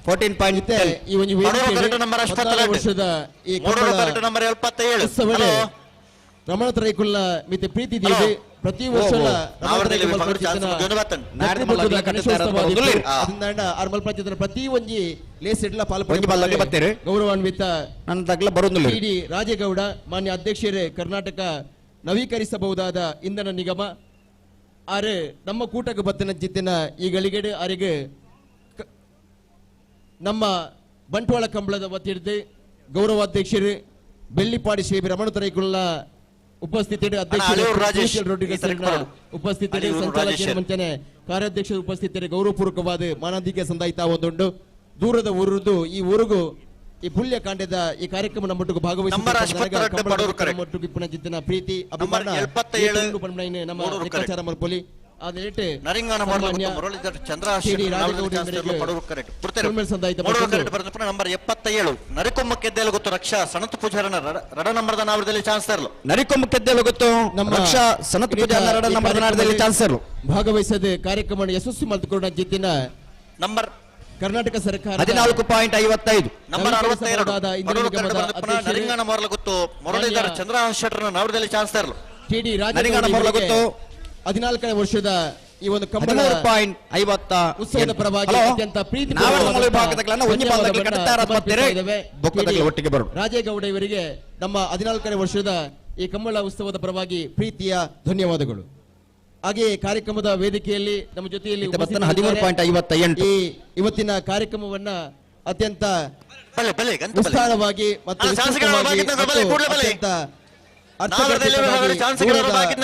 [SPEAKER 5] 14.10
[SPEAKER 15] ಈ ಒಂದು ವೇದಿಕೆ
[SPEAKER 14] ನಂಬರ್
[SPEAKER 15] 14 ವರ್ಷದ ಈ
[SPEAKER 14] ನಂಬರ್ 77
[SPEAKER 15] ರಮಣ ತ್ರೈಕುಲ್ಲ ಮಿತಿ ಪ್ರೀತಿ ದೇವಿ ಪ್ರತಿ ವರ್ಷ ಪ್ರತಿ ಒಂಜಿ ಲೇಸ್ ಇಡ್ಲ ಪಾಲ್ಪಡ್ತಾರೆ ಗೌರವಾನ್ವಿತ
[SPEAKER 5] ನನ್ನ ತಗ್ಲ ಬರೋದಿಲ್ಲ
[SPEAKER 15] ಇಡಿ ರಾಜೇಗೌಡ ಮಾನ್ಯ ಅಧ್ಯಕ್ಷರೇ ಕರ್ನಾಟಕ ನವೀಕರಿಸಬಹುದಾದ ಇಂಧನ ನಿಗಮ ಆರೆ ನಮ್ಮ ಕೂಟಕ್ಕೆ ಬತ್ತಿನ ಜಿತ್ತಿನ ಈ ಗಳಿಗೆಡೆ ಆರಿಗೆ ನಮ್ಮ ಬಂಟ್ವಾಳ ಕಂಬಳದ ವತಿಯಿಡ್ದು ಗೌರವಾಧ್ಯಕ್ಷರು ಬೆಳ್ಳಿಪಾಡಿ ಶ್ರೀ ರಮಣ ತ್ರೈಕುಲ್ಲ ಉಪಸ್ಥಿತಿ ಉಪಸ್ಥಿತಿ ಸಂಚಾಲಕರ ಮುಂಚೆನೆ ಕಾರ್ಯಾಧ್ಯಕ್ಷರ ಉಪಸ್ಥಿತಿ ಗೌರವಪೂರ್ವಕವಾದ ಮಾನಂದಿಕೆ ಸಂದಾಯಿತ ಒಂದುಂಡು ದೂರದ ಊರದ್ದು ಈ ಊರಿಗೂ ಈ ಪುಲ್ಯ ಕಾಂಡದ ಈ ಕಾರ್ಯಕ್ರಮ ನಮ್ಮೊಟ್ಟಿಗೆ ಭಾಗವಹಿಸಿದ ಜಿತ್ತಿನ ಪ್ರೀತಿ ನಮ್ಮ ಲೆಕ್ಕಾಚಾರ ಮಲ್ಪೊಲಿ
[SPEAKER 14] ನಂಬರ್ 77 ನರಿಕೊಮ್ಮಕ್ಕೆದ್ದೇಲು ಗೊತ್ತು ರಕ್ಷಾ ಸನತ್ ಪೂಜಾರನ ರಡ ನಂಬರ್ದ ನಾವರದಲ್ಲಿ ಚಾನ್ಸ್ ಇರಲು
[SPEAKER 5] ನರಿಕೊಮ್ಮಕ್ಕೆದ್ದೇಲು ಗೊತ್ತು ನಮ್ಮ ರಕ್ಷಾ ಸನತ್ ಪೂಜಾರನ ರಡ ನಂಬರ್ದ ನಾವರದಲ್ಲಿ ಚಾನ್ಸ್ ಇರಲು
[SPEAKER 15] ಭಾಗವಹಿಸದೆ ಕಾರ್ಯಕ್ರಮ ಯಶಸ್ವಿ ಮಾಡಿಕೊಂಡು ಜಿತ್ತಿನ
[SPEAKER 14] ನಂಬರ್
[SPEAKER 15] ಕರ್ನಾಟಕ ಸರ್ಕಾರ
[SPEAKER 5] 14.55
[SPEAKER 14] ನಂಬರ್ 62 ನರಿಂಗಾಣ ಮೊರಲ ಗೊತ್ತು ಮುರಳೀಧರ ಚಂದ್ರಹಾಸ್ ಶೆಟ್ಟರ್ನ ನಾವರದಲ್ಲಿ ಚಾನ್ಸ್ ಇರಲು
[SPEAKER 15] ಟಿಡಿ ರಾಜೇಗೌಡ ಮೊರಲ ಗೊತ್ತು 14ನೇ ವರ್ಷದ ಈ ಒಂದು ಕಂಬಳ
[SPEAKER 5] 13.50
[SPEAKER 15] ಉತ್ಸವದ ಪರವಾಗಿ ಅತ್ಯಂತ ಪ್ರೀತಿ ರಾಜೇಗೌಡ ಇವರಿಗೆ ನಮ್ಮ 14ನೇ ವರ್ಷದ ಈ ಕಂಬಳ ಉತ್ಸವದ ಪರವಾಗಿ ಪ್ರೀತಿಯ ಧನ್ಯವಾದಗಳು. ಹಾಗೆಯೇ ಕಾರ್ಯಕ್ರಮದ ವೇದಿಕೆಯಲ್ಲಿ ನಮ್ಮ ಜೊತೆಯಲ್ಲಿ
[SPEAKER 5] 13.58
[SPEAKER 15] ಈ ಇವತ್ತಿನ ಕಾರ್ಯಕ್ರಮವನ್ನ ಅತ್ಯಂತ ಉತ್ಸಾಹವಾಗಿ ಮತ್ತು ಅತ್ಯಂತ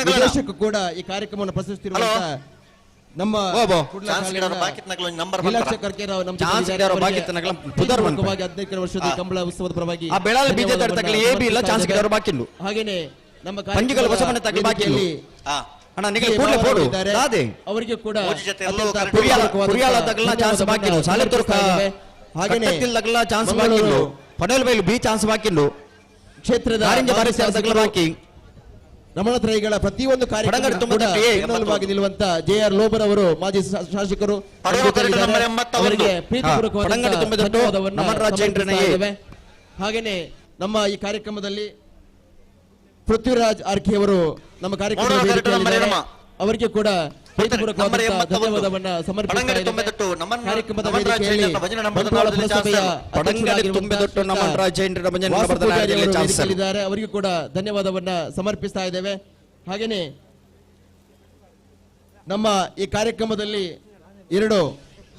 [SPEAKER 15] ವಿದೇಶಕ್ಕೂ ಕೂಡ ಈ ಕಾರ್ಯಕ್ರಮವನ್ನು ಪ್ರಶಸ್ತಿರುವಂತಹ ನಮ್ಮ ವರ್ಷದ ಕಂಬಳ ಉತ್ಸವದ ಪರವಾಗಿ ಹಾಗೇನೆ ನಮ್ಮ ಅವರಿಗೆ ಕೂಡ ಕ್ಷೇತ್ರದ ರಮಣತ್ರಯಿಗಳ ಪ್ರತಿಯೊಂದು ಕಾರ್ಯಕ್ರಮವಾಗಿ ನಿಲ್ಲುವಂತ JR ಲೋಬರ್ ಅವರು ಮಾಜಿ ಶಾಸಕರು ಅವರಿಗೆ ಹಾಗೇನೆ ನಮ್ಮ ಈ ಕಾರ್ಯಕ್ರಮದಲ್ಲಿ ಪೃಥ್ವಿರಾಜ್ ಆರ್ಕೆ ಅವರು ನಮ್ಮ ಕಾರ್ಯಕ್ರಮದ ಅವರಿಗೆ ಕೂಡ ಧನ್ಯವಾದವನ್ನ ಕಾರ್ಯಕ್ರಮದ ವೇದಿಕೆಯಲ್ಲಿ ಅವರಿಗೂ ಕೂಡ ಧನ್ಯವಾದವನ್ನ ಸಮರ್ಪಿಸ್ತಾ ಇದ್ದೇವೆ. ಹಾಗೇನೆ ನಮ್ಮ ಈ ಕಾರ್ಯಕ್ರಮದಲ್ಲಿ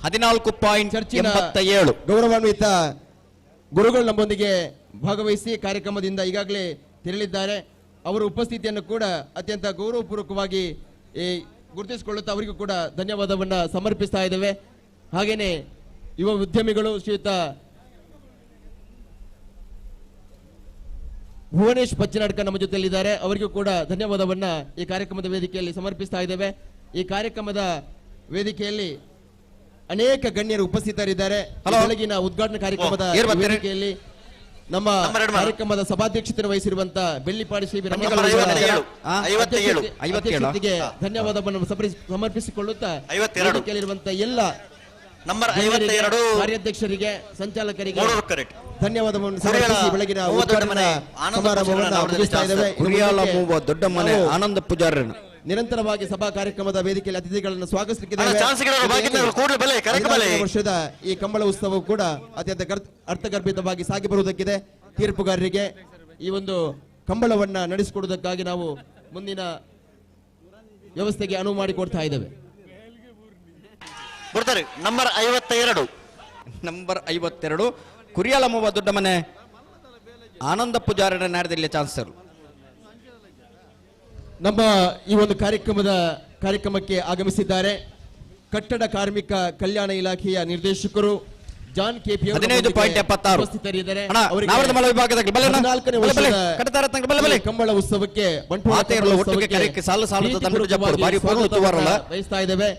[SPEAKER 5] 14.77
[SPEAKER 15] ಗೌರವಾನ್ವಿತ ಗುರುಗಳು ನಮ್ಮೊಂದಿಗೆ ಭಾಗವಹಿಸಿ ಕಾರ್ಯಕ್ರಮದಿಂದ ಈಗಾಗಲೇ ತೆರಳಿದ್ದಾರೆ. ಅವರ ಉಪಸ್ಥಿತಿಯನ್ನು ಕೂಡ ಅತ್ಯಂತ ಗೌರವಪೂರ್ವಕವಾಗಿ ಗುರುತಿಸಿಕೊಳ್ಳುತ್ತಾ ಅವರಿಗೂ ಕೂಡ ಧನ್ಯವಾದವನ್ನ ಸಮರ್ಪಿಸ್ತಾ ಇದ್ದೇವೆ. ಹಾಗೇನೆ ಯುವ ಉದ್ಯಮಿಗಳು ಶ್ರೀಯುತ ಭುವನೇಶ್ ಪಚ್ಚಿನಾಡ್ಕ ನಮ್ಮ ಜೊತೆಯಲ್ಲಿದ್ದಾರೆ. ಅವರಿಗೂ ಕೂಡ ಧನ್ಯವಾದವನ್ನ ಈ ಕಾರ್ಯಕ್ರಮದ ವೇದಿಕೆಯಲ್ಲಿ ಸಮರ್ಪಿಸ್ತಾ ಇದ್ದೇವೆ. ಈ ಕಾರ್ಯಕ್ರಮದ ವೇದಿಕೆಯಲ್ಲಿ ಅನೇಕ ಗಣ್ಯರು ಉಪಸ್ಥಿತರಿದ್ದಾರೆ. ಬೆಳಗಿನ ಉದ್ಘಾಟನಾ ಕಾರ್ಯಕ್ರಮದ ವೇದಿಕೆಯಲ್ಲಿ ನಮ್ಮ ಕಾರ್ಯಕ್ರಮದ ಸಭಾಧ್ಯಕ್ಷತೆ ವಹಿಸಿರುವಂತ ಬೆಳ್ಳಿಪಾಡಿ ಶ್ರೀ ಧನ್ಯವಾದವನ್ನು ಸಮರ್ಪಿಸಿಕೊಳ್ಳುತ್ತಾ ವೇದಿಕೆಯಲ್ಲಿರುವಂತ ಎಲ್ಲ
[SPEAKER 14] ನಂಬರ್ 52
[SPEAKER 15] ಕಾರ್ಯಾಧ್ಯಕ್ಷರಿಗೆ ಸಂಚಾಲಕರಿಗೆ ಧನ್ಯವಾದವನ್ನು ಸಮರ್ಪಿಸಿ ಬೆಳಗಿನ ಉದ್ಘಾಟನಾ ಸಮಾರಂಭವನ್ನು ಮುಗಿಸ್ತಾ ಇದ್ದೇವೆ.
[SPEAKER 5] ದೊಡ್ಡ ಮನೆ ಆನಂದ ಪೂಜಾರಿ
[SPEAKER 15] ನಿರಂತರವಾಗಿ ಸಭಾ ಕಾರ್ಯಕ್ರಮದ ವೇದಿಕೆಯಲ್ಲಿ ಅತಿಥಿಗಳನ್ನು ಸ್ವಾಗತಿಸುತ್ತಿದ್ದೇವೆ. ವರ್ಷದ ಈ ಕಂಬಳ ಉತ್ಸವವು ಕೂಡ ಅತ್ಯಂತ ಅರ್ಥಗರ್ಭಿತವಾಗಿ ಸಾಗಿ ಬರುವುದಕ್ಕಿದೆ. ತೀರ್ಪುಗಾರರಿಗೆ ಈ ಒಂದು ಕಂಬಳವನ್ನ ನಡೆಸಿಕೊಡುವುದಕ್ಕಾಗಿ ನಾವು ಮುಂದಿನ ವ್ಯವಸ್ಥೆಗೆ ಅನುವು ಮಾಡಿಕೊಡ್ತಾ ಇದ್ದೇವೆ.
[SPEAKER 14] ನಂಬರ್
[SPEAKER 5] 52 ಕುರಿಯಾಲ ಮೂವ ದೊಡ್ಡ ಮನೆ ಆನಂದ ಪೂಜಾರನ ನಾಡದಲ್ಲಿ ಚಾನ್ಸರ್
[SPEAKER 15] ನಮ್ಮ ಈ ಒಂದು ಕಾರ್ಯಕ್ರಮಕ್ಕೆ ಆಗಮಿಸಿದ್ದಾರೆ ಕಟ್ಟಡ ಕಾರ್ಮಿಕ ಕಲ್ಯಾಣ ಇಲಾಖೆಯ ನಿರ್ದೇಶಕರು ಜಾನ್ ಕೆಪಿ
[SPEAKER 5] 15.76
[SPEAKER 15] ಉಪಸ್ಥಿತರಿದ್ದಾರೆ.
[SPEAKER 5] ಅಣ್ಣ, ನಾವರದ ಮಲ ವಿಭಾಗದಲ್ಲಿ ಬಲೆ ಅಣ್ಣ.
[SPEAKER 15] 14ನೇ
[SPEAKER 5] ಬಲೆ, ಬಲೆ,
[SPEAKER 15] ವರ್ಷದ
[SPEAKER 5] ಕಡತ ರತ್ನ ಬಲೆ, ಬಲೆ.
[SPEAKER 15] ಕಂಬಳ ಉತ್ಸವಕ್ಕೆ ಬಂಟ್ವಾಳ
[SPEAKER 5] ಮಾತೆ ಇರಲು ಒಟ್ಟಿಗೆ ಕರೆಕ್ಕೆ ಸಾಲು ಸಾಲದ ತಂಡ ಜಪ್ಪರು ಬಾರಿ ಪೂರ್ಣ ತುವಾರಲ್ಲ
[SPEAKER 15] ಬಯಸ್ತಾ ಇದ್ದೇವೆ.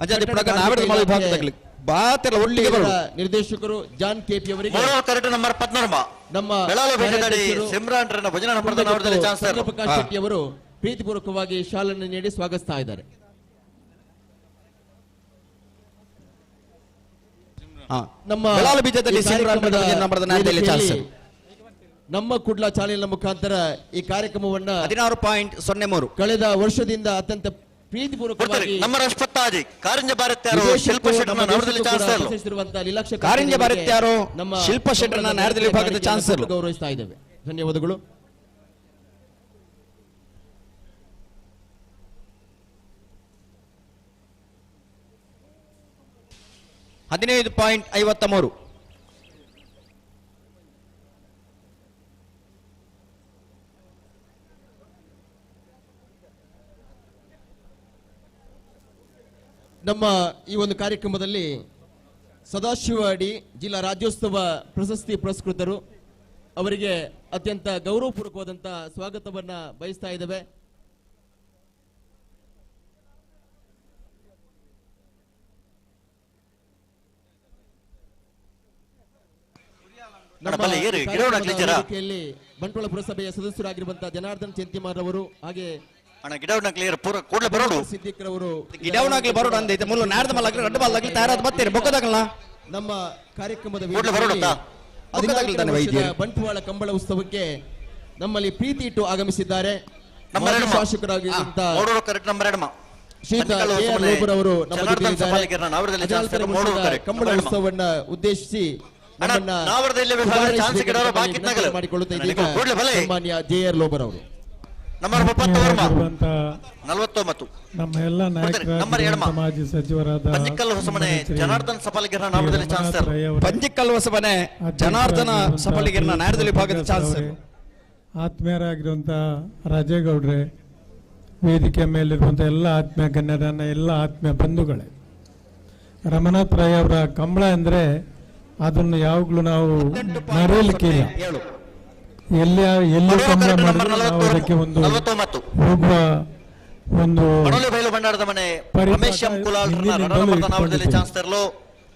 [SPEAKER 5] ಅಜಾದಿ ಪ್ರಕಾರ ನಾವರದ ಮಲ ವಿಭಾಗದಲ್ಲಿ ಬಾತೆಲ್ಲ ಒಟ್ಟಿಗೆ ಬರು
[SPEAKER 15] ನಿರ್ದೇಶಕರು ಜಾನ್ ಕೆಪಿ ಅವರಿಗೆ
[SPEAKER 14] ಕರೆಕ್ಟ್ ನಂಬರ್ 14
[SPEAKER 15] ನಮ್ಮ
[SPEAKER 14] ಬೆಳಾಲ ಭೇಟದಡಿ ಸಿಮ್ರಾನ್ ರನ್ನ ಭಜನಾ ನಂಬರದ ನಾವರದಲ್ಲಿ ಚಾನ್ಸಲರ್
[SPEAKER 15] ಪ್ರಕಾಶ್ ಶೆಟ್ಟಿ ಅವರು ಪ್ರೀತಿಪೂರ್ವಕವಾಗಿ ಶಾಲನ್ನು ನೀಡಿ ಸ್ವಾಗತಿಸ್ತಾ ಇದ್ದಾರೆ. ನಮ್ಮ
[SPEAKER 5] ಬೆಳಾಲ ಬೀಜದಲ್ಲಿ ಸಿಮ್ರಾನ್ ರನ್ನ ಭಜನಾ ನಂಬರದ ನಾವರದಲ್ಲಿ ಚಾನ್ಸಲರ್
[SPEAKER 15] ನಮ್ಮ ಕುಡ್ಲ ಚಾನೆಲ್ನ ಮುಖಾಂತರ ಈ ಕಾರ್ಯಕ್ರಮವನ್ನ
[SPEAKER 5] 16.03
[SPEAKER 15] ಕಳೆದ ವರ್ಷದಿಂದ ಅತ್ಯಂತ ಪ್ರೀತಿಪೂರ್ವಕವಾಗಿ
[SPEAKER 14] ನಮ್ಮ ರಾಷ್ಟ್ರಪತಿ ಕಾರಂಜ ಭಾರತ್ಯಾರು ಶಿಲ್ಪ ಶೆಟ್ಟರ್ನ ನಾವರದಲ್ಲಿ ಚಾನ್ಸಲರ್
[SPEAKER 5] ಕಾರಂಜ ಭಾರತ್ಯಾರು ಶಿಲ್ಪ ಶೆಟ್ಟರ್ನ ನಾವರದಲ್ಲಿ ವಿಭಾಗದ ಚಾನ್ಸಲರ್
[SPEAKER 15] ಗೌರವಿಸ್ತಾ ಇದ್ದೇವೆ. ಧನ್ಯವಾದಗಳು.
[SPEAKER 5] $15.53
[SPEAKER 15] ನಮ್ಮ ಈ ಒಂದು ಕಾರ್ಯಕ್ರಮದಲ್ಲಿ ಸದಾಶಿವ ಅಡಿ ಜಿಲ್ಲಾ ರಾಜ್ಯೋತ್ಸವ ಪ್ರಶಸ್ತಿ ಪುರಸ್ಕೃತರು ಅವರಿಗೆ ಅತ್ಯಂತ ಗೌರವಪೂರ್ವಕವಾದಂತಹ ಸ್ವಾಗತವನ್ನ ಬಯಸ್ತಾ ಇದ್ದೇವೆ. ವೇದಿಕೆಯಲ್ಲಿ ಬಂಟ್ವಾಳ ಪುರಸಭೆಯ ಸದಸ್ಯರಾಗಿರುವಂತಹ ಜನಾರ್ದನ್ ಚೆಂತಿಮಾರ್ ಅವರು ಹಾಗೆ ಸಿದ್ದಿಕ್ರವರು ನಮ್ಮ ಕಾರ್ಯಕ್ರಮದ ಬಂಟ್ವಾಳ ಕಂಬಳ ಉತ್ಸವಕ್ಕೆ ನಮ್ಮಲ್ಲಿ ಪ್ರೀತಿ ಇಟ್ಟು ಆಗಮಿಸಿದ್ದಾರೆ. ಶಾಸಕರಾಗಿರುವಂತಹ ಶ್ರೀಯುತ ಅವರು ಕಂಬಳ ಉತ್ಸವವನ್ನ ಉದ್ದೇಶಿಸಿ ಮಾನ್ಯ ಜೆ.ಆರ್. ಲೋಬರ್ ಅವರು
[SPEAKER 16] ನಮ್ಮ ಎಲ್ಲ ನಾಯಕರಾದ ಮಾಜಿ ಸಚಿವರಾದ
[SPEAKER 14] ಜನಾರ್ದನ್ ಸಫಲಗಿರನ ನಾಮದಲ್ಲಿ ಚಾನ್ಸಲರ್
[SPEAKER 5] ಪಂಜಿಕಲ್ ಹೊಸಮನೆ ಜನಾರ್ದನ ಸಫಲಗಿರನ ನಾಡದಲ್ಲಿ ಭಾಗದ ಚಾನ್ಸಲರ್
[SPEAKER 16] ಆತ್ಮೀಯರಾಗಿರುವಂತ ರಾಜೇಗೌಡ್ರೆ, ವೇದಿಕೆ ಮೇಲಿರುವಂತ ಎಲ್ಲ ಆತ್ಮೀಯ ಗಣ್ಯರನ್ನ, ಎಲ್ಲ ಆತ್ಮೀಯ ಬಂಧುಗಳೇ, ರಮನಾಥ್ ರೈ ಅವರ ಕಂಬಳ ಅಂದ್ರೆ ಅದನ್ನು ಯಾವಾಗ್ಲೂ ನಾವು ಮರೆಯಲಿಕ್ಕಿಲ್ಲ. ಎಲ್ಲಿ ಕಂಬಳ ಮಾಡಿದ್ರೆ ನಾವು ಅದಕ್ಕೆ ಒಂದು ಹೋಗುವ ಒಂದು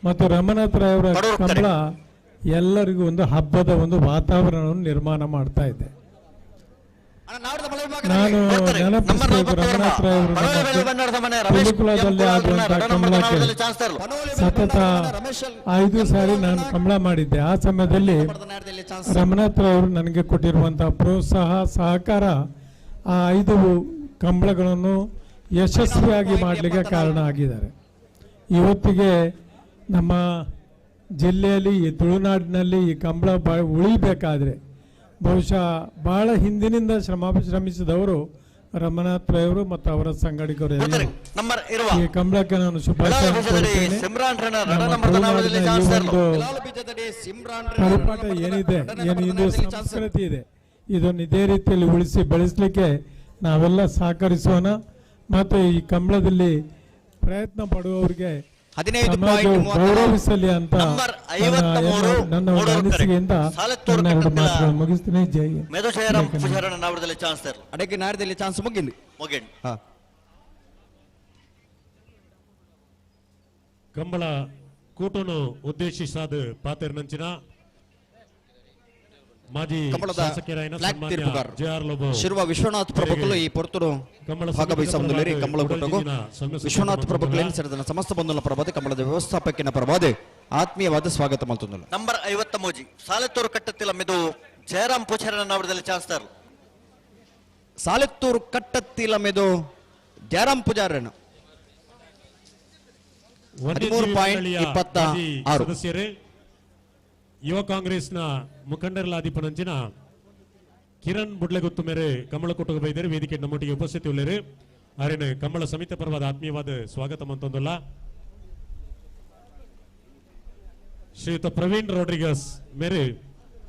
[SPEAKER 16] ಮತ್ತು ರಮನಾಥ್ ರಾಯ್ ಅವರ ಕಂಬಳ ಎಲ್ಲರಿಗೂ ಒಂದು ಹಬ್ಬದ ಒಂದು ವಾತಾವರಣವನ್ನು ನಿರ್ಮಾಣ ಮಾಡ್ತಾ ಇದೆ. ನಾನು ನೆನಪಿಸಬೇಕು, ರಮನಾಥ್ ರಾಯ್ ಅವರು ಪಿಲಿಕುಳದಲ್ಲಿ ಆಗುವಂತಹ ಕಂಬಳಕ್ಕೆ ಸತತ 5 ಸಾರಿ ನಾನು ಕಂಬಳ ಮಾಡಿದ್ದೆ. ಆ ಸಮಯದಲ್ಲಿ ರಮನಾಥ್ ರಾಯ್ ಅವರು ನನಗೆ ಕೊಟ್ಟಿರುವಂತಹ ಪ್ರೋತ್ಸಾಹ, ಸಹಕಾರ ಆ 5 ಕಂಬಳಗಳನ್ನು ಯಶಸ್ವಿಯಾಗಿ ಮಾಡಲಿಕ್ಕೆ ಕಾರಣ ಆಗಿದ್ದಾರೆ. ಇವತ್ತಿಗೆ ನಮ್ಮ ಜಿಲ್ಲೆಯಲ್ಲಿ, ಈ ತುಳುನಾಡಿನಲ್ಲಿ ಈ ಕಂಬಳ ಉಳಿಬೇಕಾದ್ರೆ ಬಹುಶಃ ಬಹಳ ಹಿಂದಿನಿಂದ ಶ್ರಮಿಸಿದವರು ರಮನಾಥ್ ರೈ ಅವರು ಮತ್ತು ಅವರ ಸಂಘಟಕರು. ಈ ಕಂಬಳಕ್ಕೆ ನಾನು ಶುಭಾಶಯ ಪರಿಪಾಠ ಏನಿದೆ, ಏನು ಇಂದು ಸಂಸ್ಕೃತಿ ಇದೆ, ಇದನ್ನು ಇದೇ ರೀತಿಯಲ್ಲಿ ಉಳಿಸಿ ಬೆಳೆಸಲಿಕ್ಕೆ ನಾವೆಲ್ಲ ಸಹಕರಿಸೋಣ. ಮತ್ತು ಈ ಕಂಬಳದಲ್ಲಿ ಪ್ರಯತ್ನ ಪಡುವವರಿಗೆ ಗೌರವಿಸಲಿ ಅಂತ ನನ್ನ ಒಂದು ಅನಿಸಿಕೆಯಿಂದ ಎರಡು ಮಾತುಗಳನ್ನು ಮುಗಿಸ್ತೀನಿ. ಜೈ
[SPEAKER 5] ಅಡಕ್ಕೆ ನಾಡದಲ್ಲಿ ಚಾನ್ಸ್ ಮುಗಿಂದು
[SPEAKER 1] ಕಂಬಳ ಕೂಟನು ಉದ್ದೇಶಿಸಾದ ಪಾತೆರ್ನಂಚಿನ ಮಾಜಿ ಶಾಸಕರಾಯಿನ ಸನ್ಮಾನ್ಯ ಜೆ.ಆರ್. ಲೋಬೋ
[SPEAKER 5] ಶಿರುವ ವಿಶ್ವನಾಥ್ ಪ್ರಭುಗಳು ಈ ಪೊರ್ತರು ಭಾಗವಹಿಸುವುದಿಲ್ಲ. ಕಂಬಳ ಕೂಟಗೂ ವಿಶ್ವನಾಥ್ ಪ್ರಭುಗಳು ಸೇರಿದ ಸಮಸ್ತ ಬಂಧುಗಳ ಪರವಾದ ಕಂಬಳದ ವ್ಯವಸ್ಥಾಪಕಿನ ಪರವಾದ ಆತ್ಮೀಯವಾದ ಸ್ವಾಗತ ಮಲ್ತೊಂದು
[SPEAKER 14] ನಂಬರ್ 53 ಸಾಲೆತ್ತೂರು ಕಟ್ಟತ್ತಿಲ ಮೆದು ಜಯರಾಮ್ ಪೂಜಾರನ ನಾವರದಲ್ಲಿ ಚಾನ್ಸಲರ್
[SPEAKER 5] ಸಾಲೆತ್ತೂರು ಕಟ್ಟತ್ತಿಲ ಮೆದು ಜಯರಾಮ್ ಪೂಜಾರನ 13.26
[SPEAKER 1] ಸದಸ್ಯರೇ, ಯುವ ಕಾಂಗ್ರೆಸ್ನ ಮುಖಂಡರಲಾದಿಪನಂಚಿನ ಕಿರಣ್ ಬುಡ್ಲೆಗೊತ್ತು ಮೇರೆ ಕಂಬಳ ಕೊಟ್ಟಗ ಬೈದರೆ ವೇದಿಕೆ ನಮ್ಮೊಟ್ಟಿಗೆ ಉಪಸ್ಥಿತಿ ಉಳ್ಳೇರು. ಆರೇನು ಕಂಬಳ ಸಮಿತಿ ಪರವಾದ ಆತ್ಮೀಯವಾದ ಸ್ವಾಗತ ಮಂತೊಂದುಲ್ಲ. ಶ್ರೀಯುತ ಪ್ರವೀಣ್ ರೋಡ್ರಿಗಸ್ ಮೇರೆ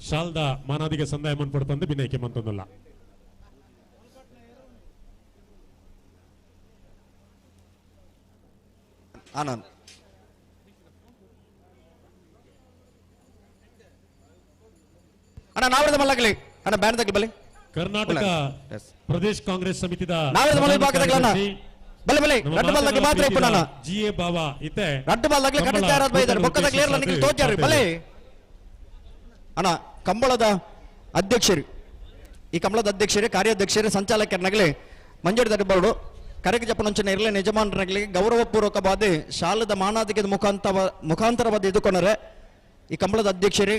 [SPEAKER 1] ಶಾಲ್ದ ಮಾನಾದಿಗೆ ಸಂದಾಯ ಮನ್ಪಡ್ತಂದು ಭಿನ್ನೈಕೆ ಮಂತೊಂದುಲ್ಲ.
[SPEAKER 5] ಆನಂದ್ ಅಣ್ಣ ನಾವರದ ಮಲ್ಲಗಲಿ ಅಣ್ಣ ಬ್ಯಾನ್ ತಗಲಿ ಬಲಿ
[SPEAKER 1] ಕರ್ನಾಟಕ ಪ್ರದೇಶ ಕಾಂಗ್ರೆಸ್ ಸಮಿತಿದ
[SPEAKER 5] ನಾವರದ ಮಲ್ಲ ಭಾಗದಾಗಲಣ್ಣ ಬಲೆ ಬಲೆ ರಡ್ಡು ಬಾಲ್ದಾಗೆ ಮಾತ್ರ ಇಪ್ಪು ನಾನು
[SPEAKER 1] ಜಿಎ ಬಾವಾ ಇತ್ತೆ
[SPEAKER 5] ರಡ್ಡು ಬಾಲ್ದಾಗಲಿ ಕಟ್ಟಿತ ಯಾರಾದ್ ಬೈದಾರೆ ಬೊಕ್ಕದ ಕ್ಲಿಯರ್ ನಿಖಿಲ್ ತೋಚಾರಿ ಬಲೆ ಅಣ್ಣ ಕಂಬಳದ ಅಧ್ಯಕ್ಷರು ಈ ಕಂಬಳದ ಅಧ್ಯಕ್ಷರೇ ಕಾರ್ಯಾಧ್ಯಕ್ಷರೇ ಸಂಚಾಲಕರನಾಗಲಿ ಮಂಜೂರು ದಡ್ಡಬಾರ್ದು ಕರೆಗೆ ಜಪನಂಚಿನ ಇರಲಿ ಯಜಮಾನರಾಗಲಿ ಗೌರವಪೂರ್ವಕವಾದ ಶಾಲದ ಮಾನಾಧಿಕದ ಮುಖಾಂತರವಾದ ಇದುಕೊಂಡರೆ ಈ ಕಂಬಳದ ಅಧ್ಯಕ್ಷರೇ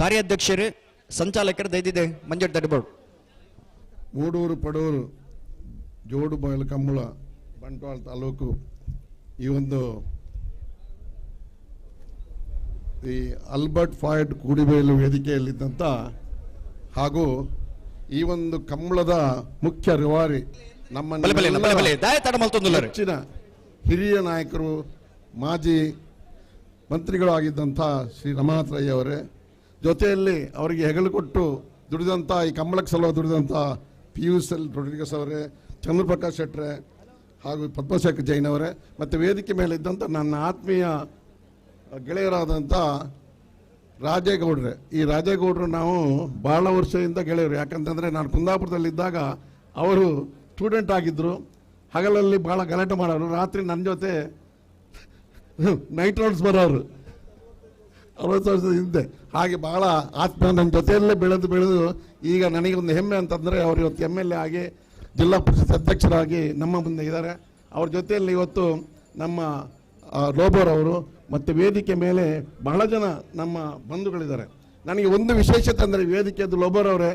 [SPEAKER 5] ಕಾರ್ಯಾಧ್ಯಕ್ಷರೇ ಸಂಚಾಲಕರು ದೈದಿದೆ ಮಂಜೂರು ದಡ್ಡಬಾರ್ದು
[SPEAKER 7] ಮೂಡೂರು ಪಡೂರು ಜೋಡು ಬಯಲು ಕಂಬಳ ಬಂಟ್ವಾಳ ತಾಲೂಕು ಈ ಒಂದು ಈ ಆಲ್ಬರ್ಟ್ ಫಾಯ್ಡ್ ಕೂಡಿಬೇಲು ವೇದಿಕೆಯಲ್ಲಿದ್ದಂಥ ಹಾಗೂ ಈ ಒಂದು ಕಂಬಳದ ಮುಖ್ಯ ರೂವಾರಿ ನಮ್ಮ ಹೆಚ್ಚಿನ ಹಿರಿಯ ನಾಯಕರು ಮಾಜಿ ಮಂತ್ರಿಗಳು ಆಗಿದ್ದಂಥ ಶ್ರೀ ರಮನಾಥ ರೈ ಅವರೇ ಜೊತೆಯಲ್ಲಿ ಅವರಿಗೆ ಹೆಗಲು ಕೊಟ್ಟು ದುಡಿದಂಥ ಈ ಕಂಬಳಕ್ಕೆ ಸಲುವಾಗಿ ದುಡಿದಂಥ PUS ರೊಡ್ರಿಗಸ್ ಅವರೇ ಚಂದ್ರಪ್ರಕಾಶ್ ಶೆಟ್ರೆ ಹಾಗೂ ಪದ್ಮಶೇಖರ್ ಜೈನ್ ಅವರೇ ಮತ್ತು ವೇದಿಕೆ ಮೇಲೆ ಇದ್ದಂಥ ನನ್ನ ಆತ್ಮೀಯ ಗೆಳೆಯರಾದಂಥ ರಾಜೇಗೌಡ್ರೆ ಈ ರಾಜೇಗೌಡರು ನಾವು ಭಾಳ ವರ್ಷದಿಂದ ಗೆಳೆಯರು ಯಾಕಂತಂದರೆ ನಾನು ಕುಂದಾಪುರದಲ್ಲಿದ್ದಾಗ ಅವರು ಸ್ಟೂಡೆಂಟ್ ಆಗಿದ್ದರು ಹಗಲಲ್ಲಿ ಭಾಳ ಗಲಾಟೆ ಮಾಡೋರು ರಾತ್ರಿ ನನ್ನ ಜೊತೆ ನೈಟ್ ರೌಂಡ್ಸ್ ಬರೋರು 60 ವರ್ಷದ ಹಿಂದೆ ಹಾಗೆ ಭಾಳ ಆತ್ಮ ನನ್ನ ಜೊತೆಯಲ್ಲೇ ಬೆಳೆದು ಈಗ ನನಗೆ ಒಂದು ಹೆಮ್ಮೆ ಅಂತಂದರೆ ಅವರು ಇವತ್ತು MLA ಆಗಿ ಜಿಲ್ಲಾ ಪರಿಷತ್ ಅಧ್ಯಕ್ಷರಾಗಿ ನಮ್ಮ ಮುಂದೆ ಇದ್ದಾರೆ ಅವ್ರ ಜೊತೆಯಲ್ಲಿ ಇವತ್ತು ನಮ್ಮ ಲೋಬೋರ್ ಅವರು ಮತ್ತು ವೇದಿಕೆ ಮೇಲೆ ಬಹಳ ಜನ ನಮ್ಮ ಬಂಧುಗಳಿದ್ದಾರೆ ನನಗೆ ಒಂದು ವಿಶೇಷತೆ ಅಂದರೆ ವೇದಿಕೆಯದ್ದು ಲೋಬೋರ್ ಅವರೇ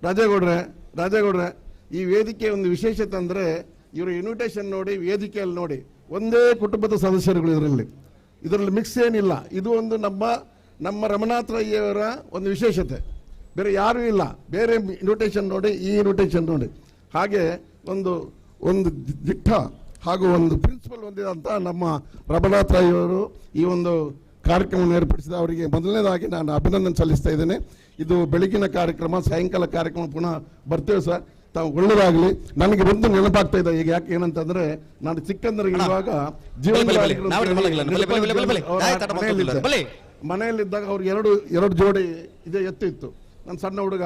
[SPEAKER 7] ರಾಜೇಗೌಡ್ರೆ ಈ ವೇದಿಕೆ ಒಂದು ವಿಶೇಷತೆ ಅಂದರೆ ಇವರು ಇನ್ವಿಟೇಷನ್ ನೋಡಿ ವೇದಿಕೆಯಲ್ಲಿ ನೋಡಿ ಒಂದೇ ಕುಟುಂಬದ ಸದಸ್ಯರುಗಳು ಇದರಲ್ಲಿ ಮಿಕ್ಸ್ ಏನಿಲ್ಲ ಇದು ಒಂದು ನಮ್ಮ ರಮನಾಥ ರೈಯವರ ಒಂದು ವಿಶೇಷತೆ ಬೇರೆ ಯಾರೂ ಇಲ್ಲ ಬೇರೆ ಇನ್ವಿಟೇಷನ್ ನೋಡಿ ಈ ಇನ್ವಿಟೇಷನ್ ನೋಡಿ ಹಾಗೆ ಒಂದು ದಿಟ್ಟ ಹಾಗೂ ಒಂದು ಪ್ರಿನ್ಸಿಪಲ್ ಹೊಂದಿದಂಥ ನಮ್ಮ ರಮನಾಥ ರೈಯವರು ಈ ಒಂದು ಕಾರ್ಯಕ್ರಮವನ್ನು ಏರ್ಪಡಿಸಿದ ಅವರಿಗೆ ಮೊದಲನೇದಾಗಿ ನಾನು ಅಭಿನಂದನೆ ಸಲ್ಲಿಸ್ತಾ ಇದ್ದೇನೆ ಇದು ಬೆಳಗಿನ ಕಾರ್ಯಕ್ರಮ ಸಾಯಂಕಾಲ ಕಾರ್ಯಕ್ರಮ ಪುನಃ ಬರ್ತೇವೆ ಸರ್ ತಾವು ಒಳ್ಳೆಯದಾಗಲಿ ನನಗೆ ಒಂದು ನೆನಪಾಗ್ತಾ ಇದೆ ಈಗ ಯಾಕೆ ಏನಂತಂದ್ರೆ ನಾನು ಚಿಕ್ಕಂದರಿಗಿರುವಾಗ ಮನೆಯಲ್ಲಿದ್ದಾಗ ಅವ್ರಿಗೆ ಎರಡು ಜೋಡಿ ಇದೇ ಎತ್ತಿತ್ತು ನನ್ನ ಸಣ್ಣ ಹುಡುಗ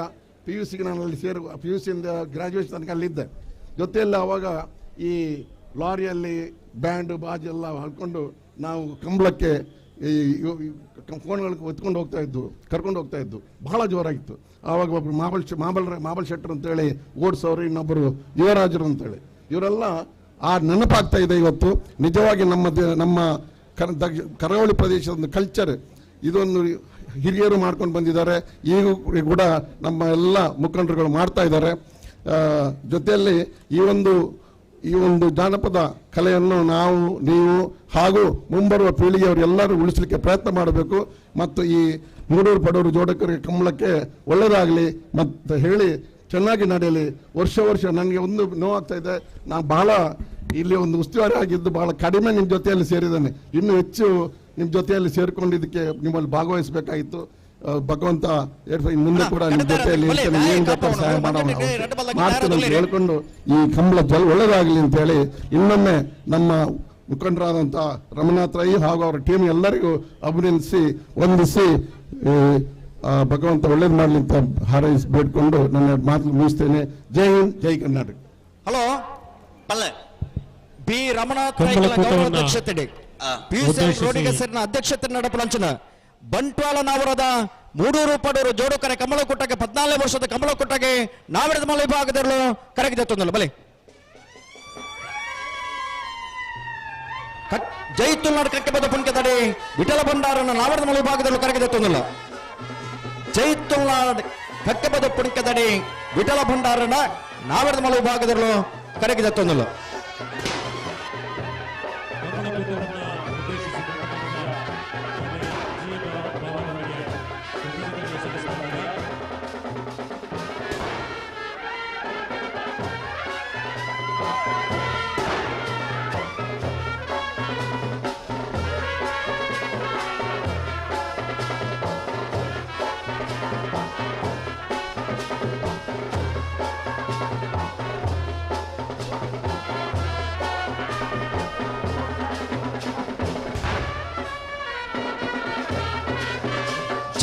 [SPEAKER 7] PUCಗೆ ನಾನು ಅಲ್ಲಿ PUCಯಿಂದ ಗ್ರಾಜುಯೇಷನ್ ತನಕ ಅಲ್ಲಿದ್ದೆ ಜೊತೆಯಲ್ಲಿ ಆವಾಗ ಈ ಲಾರಿಯಲ್ಲಿ ಬ್ಯಾಂಡ್ ಬಾಜ್ ಎಲ್ಲ ಹಾಕೊಂಡು ನಾವು ಕಂಬಳಕ್ಕೆ ಈ ಕೋಣಗಳಿಗೆ ಕರ್ಕೊಂಡು ಹೋಗ್ತಾ ಇದ್ದು ಬಹಳ ಜೋರಾಗಿತ್ತು ಆವಾಗ ಒಬ್ಬರು ಮಾಬಲ್ ಶೆಟ್ಟರ್ ಅಂತೇಳಿ ಓಡಿಸೋರು ಇನ್ನೊಬ್ಬರು ಯುವರಾಜರು ಅಂತೇಳಿ ಇವರೆಲ್ಲ ಆ ನೆನಪಾಗ್ತಾ ಇದೆ ಇವತ್ತು ನಿಜವಾಗಿ ನಮ್ಮ ಕರಾವಳಿ ಪ್ರದೇಶದ ಒಂದು ಕಲ್ಚರ್ ಇದೊಂದು ಹಿರಿಯರು ಮಾಡ್ಕೊಂಡು ಬಂದಿದ್ದಾರೆ ಈಗ ಕೂಡ ನಮ್ಮ ಎಲ್ಲ ಮುಖಂಡರುಗಳು ಮಾಡ್ತಾ ಇದ್ದಾರೆ ಜೊತೆಯಲ್ಲಿ ಈ ಒಂದು ಜಾನಪದ ಕಲೆಯನ್ನು ನೀವು ಹಾಗೂ ಮುಂಬರುವ ಪೀಳಿಗೆಯವರೆಲ್ಲರೂ ಉಳಿಸಲಿಕ್ಕೆ ಪ್ರಯತ್ನ ಮಾಡಬೇಕು ಮತ್ತು ಈ ಮೂಡೂರು ಪಡೂರು ಜೋಡಕರಿಗೆ ಕಂಬಳಕ್ಕೆ ಒಳ್ಳೆಯದಾಗಲಿ ಮತ್ತು ಹೇಳಿ ಚೆನ್ನಾಗಿ ನಡೆಯಲಿ ವರ್ಷ ನನಗೆ ಒಂದು ನೋವಾಗ್ತಾ ಇದೆ ನಾನು ಬಹಳ ಇಲ್ಲಿ ಒಂದು ಉಸ್ತುವಾರಿ ಆಗಿದ್ದು ಬಹಳ ಕಡಿಮೆ ನಿಮ್ಮ ಜೊತೆಯಲ್ಲಿ ಸೇರಿದ್ದೇನೆ ಇನ್ನೂ ಹೆಚ್ಚು ನಿಮ್ಮ ಜೊತೆಯಲ್ಲಿ ಸೇರಿಕೊಂಡಿದ್ದಕ್ಕೆ ನಿಮ್ಮಲ್ಲಿ ಭಾಗವಹಿಸಬೇಕಾಗಿತ್ತು ಭಗವಂತ ಮುಂದೆ ಕೂಡ ನಿಮ್ಮ ಜೊತೆಯಲ್ಲಿ ಸಹಾಯ ಮಾಡ್ತೀನಿ ಅಂತ ಹೇಳ್ಕೊಂಡು ಈ ಕಂಬಳ ಒಳ್ಳೆಯದಾಗಲಿ ಅಂತ ಹೇಳಿ ಇನ್ನೊಮ್ಮೆ ನಮ್ಮ ಮುಖಂಡರಾದಂಥ ರಮನಾಥ ರೈ ಹಾಗೂ ಅವರ ಟೀಮ್ ಎಲ್ಲರಿಗೂ ಅಭಿನಂದಿಸಿ ವಂದಿಸಿ ಭಗವಂತ ಒಳ್ಳೇದು ಮಾಡಲಿ ಅಂತ ಹಾರೈಸಿ ಬೇಡ್ಕೊಂಡು ನನ್ನ ಮಾತು ಮುಗಿಸ್ತೇನೆ ಜೈ ಹಿಂದ್ ಜೈ ಕರ್ನಾಟಕ
[SPEAKER 5] ಹಲೋ ಬಿ ರಮನಾಥ ರೈ ಅಧ್ಯಕ್ಷತೆ ರೋಡಿಗಸರಿನ ಅಧ್ಯಕ್ಷತೆ ನಡಪಲಂಚನ ಬಂಟ್ವಾಳ ನಾವರದ ಮೂಡೂರು ಪಡೂರು ಜೋಡುಕರೆ ಕಮಲಕುಟ್ಟಗೆ 14 ವರ್ಷದ ಕಮಲಕುಟ್ಟಗೆ ನಾವೆರದ ಮಲೆ ವಿಭಾಗದಲ್ಲೂ ಕರಗಿದೆ ತೊಂದಲ್ಲ ಬಲೆ ಜೈತುಲ್ನಾಡ್ ಕಕ್ಕೆಬದ ಪುಣ್ಯದಡಿ ವಿಠಲ ಭಂಡಾರನ ನಾವೆರದ ಮಲೆ ವಿಭಾಗದಲ್ಲೂ ಕರಗಿದೆ ತೊಂದಲ್ಲ ಜೈತುಲ್ನಾಡ್ ಕಕ್ಕೆಬದ ಪುಣ್ಯದಡಿ ವಿಠಲ ಭಂಡಾರನ ನಾವೆರದ ಮಲೆ ವಿಭಾಗದಲ್ಲೂ ಕರಗಿದೆ ತೊಂದಲ್ಲ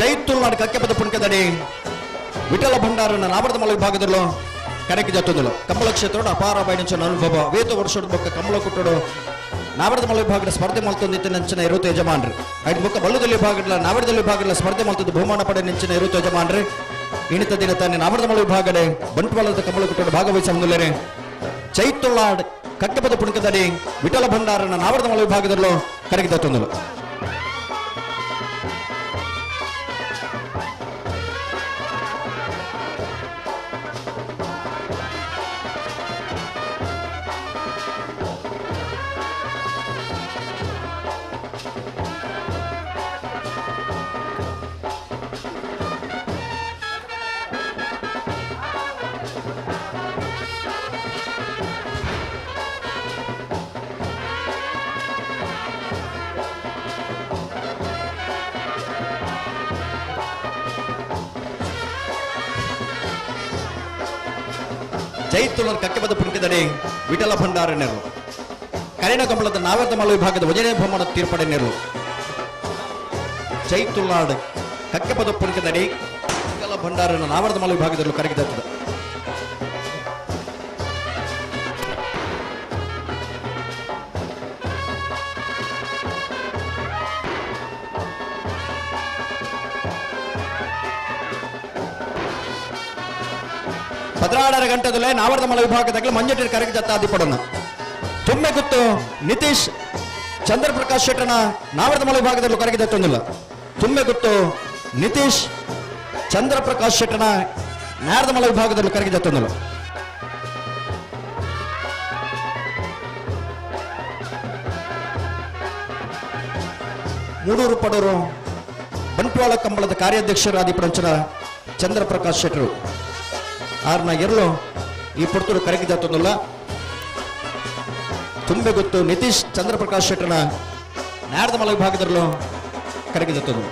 [SPEAKER 5] ಚೈತುಲ್ನಾಡು ಕಕ್ಕೆಪದ ಪುಣ್ಕದಡಿ ವಿಠಲ ಭಂಡಾರನ ನಾವರದ ಮಲ ವಿಭಾಗದಲ್ಲೂ ಕರೆಕ್ಟ್ ಜತ್ತೊಂದಲು ಕಂಬಳ ಕ್ಷೇತ್ರ ಅಪಾರ ಬಯಣಿಂచిన ಅನುಭವ ವೇತ ವರ್ಷದ ಬೊಕ್ಕ ಕಂಬಳ ಕುಟ್ಟಡು ನಾವರದ ಮಲ ವಿಭಾಗದ ಸ್ಪರ್ಧೆ ಮಲ್ತೊಂದಿತ್ತು ನೆಂಚಿನ ಇರುತ್ತು ಯಜಮಾನ್ರಿ ಐದು ಬೊಕ್ಕ ಬಲ್ಲದಲ್ಲಿ ವಿಭಾಗದ ನಾವರದಲ್ಲಿ ವಿಭಾಗದ ಸ್ಪರ್ಧೆ ಮಲ್ತದ್ದು ಬಹುಮಾನ ಪಡೆ ನೆಂಚಿನ ಇರುತ್ತು ಯಜಮಾನ್ರಿ ಇಣಿತ ದಿನ ತಾನೆ ನಾವರದ ಮಲ ವಿಭಾಗಡೆ ಬಂಟ್ವಾಳದ ಕಂಬಳ ಕುಟ್ಟಡು ಭಾಗವಹಿಸಂದುಲ್ಲರೆ ಚೈತುಲ್ನಾಡು ಕಕ್ಕೆಪದ ಪುಣ್ಕದಡಿ ವಿಠಲ ಭಂಡಾರನ ನಾವರದ ಮಲ ವಿಭಾಗದಲ್ಲೂ ಕರೆಕ್ಟ್ ಜತ್ತೊಂದಲು ಚೈತುಲರ್ ಕಕ್ಕೆಬದ ಪುಣ್ಕದಡಿ ವಿಠಲ ಭಂಡಾರ ನೆರಳು ಕರೆನ ಕಂಬಳದ ನಾವರದ ಮಲ ವಿಭಾಗದ ವಜನೆ ಬಹುಮಾನ ತೀರ್ಪಡೆ ನೆರಳು ಚೈತುಲ್ನಾಡು ಕಕ್ಕೆಬದ ಪುಣ್ಕದಡಿ ವಿಠಲ ಭಂಡಾರನ ನಾವರದ ಮಲ ವಿಭಾಗದಲ್ಲೂ ಕರಗಿದತ್ತದೆ ಪದ್ರಾಡರ ಗಂಟೆದಲ್ಲೇ ನಾವರದ ಮಲ ವಿಭಾಗದಾಗಲೇ ಮಂಜಟ್ಟಿನ ಕರೆಗೆ ಜತ್ತಾದಿಪಡನ್ನು ತುಮ್ಮೆ ಗುತ್ತು ನಿತೀಶ್ ಚಂದ್ರಪ್ರಕಾಶ್ ಶೆಟ್ಟನ ನಾವರದ ಮಲ ವಿಭಾಗದಲ್ಲೂ ಕರೆಗೆ ಜತ್ತೊಂದಿಲ್ಲ ತುಮ್ಮೆ ಗುತ್ತು ನಿತೀಶ್ ಚಂದ್ರಪ್ರಕಾಶ್ ಶೆಟ್ಟನ ನಾರದ ಮಲ ವಿಭಾಗದಲ್ಲೂ ಕರೆಗೆ ಜತ್ತೊಂದಿಲ್ಲ ಮೂಡೂರು ಪಡೂರು ಬಂಟ್ವಾಳ ಕಂಬಳದ ಕಾರ್ಯಾಧ್ಯಕ್ಷರಾದಿಪಡಂಚನ ಚಂದ್ರಪ್ರಕಾಶ್ ಶೆಟ್ಟರು ಆರ್ನ ಎರಲು ಈ ಪುರ್ತೂರು ಕರೆಗೆ ಜತ್ತೊಂದಿಲ್ಲ ತುಂಬೆ ಗೊತ್ತು ನಿತೀಶ್ ಚಂದ್ರಪ್ರಕಾಶ್ ಶೆಟ್ಟರ್ನ ನಾರದ ಮಲ ವಿಭಾಗದಲ್ಲೂ ಕರೆಗೆ ಜತ್ತೊಂದಿಲ್ಲ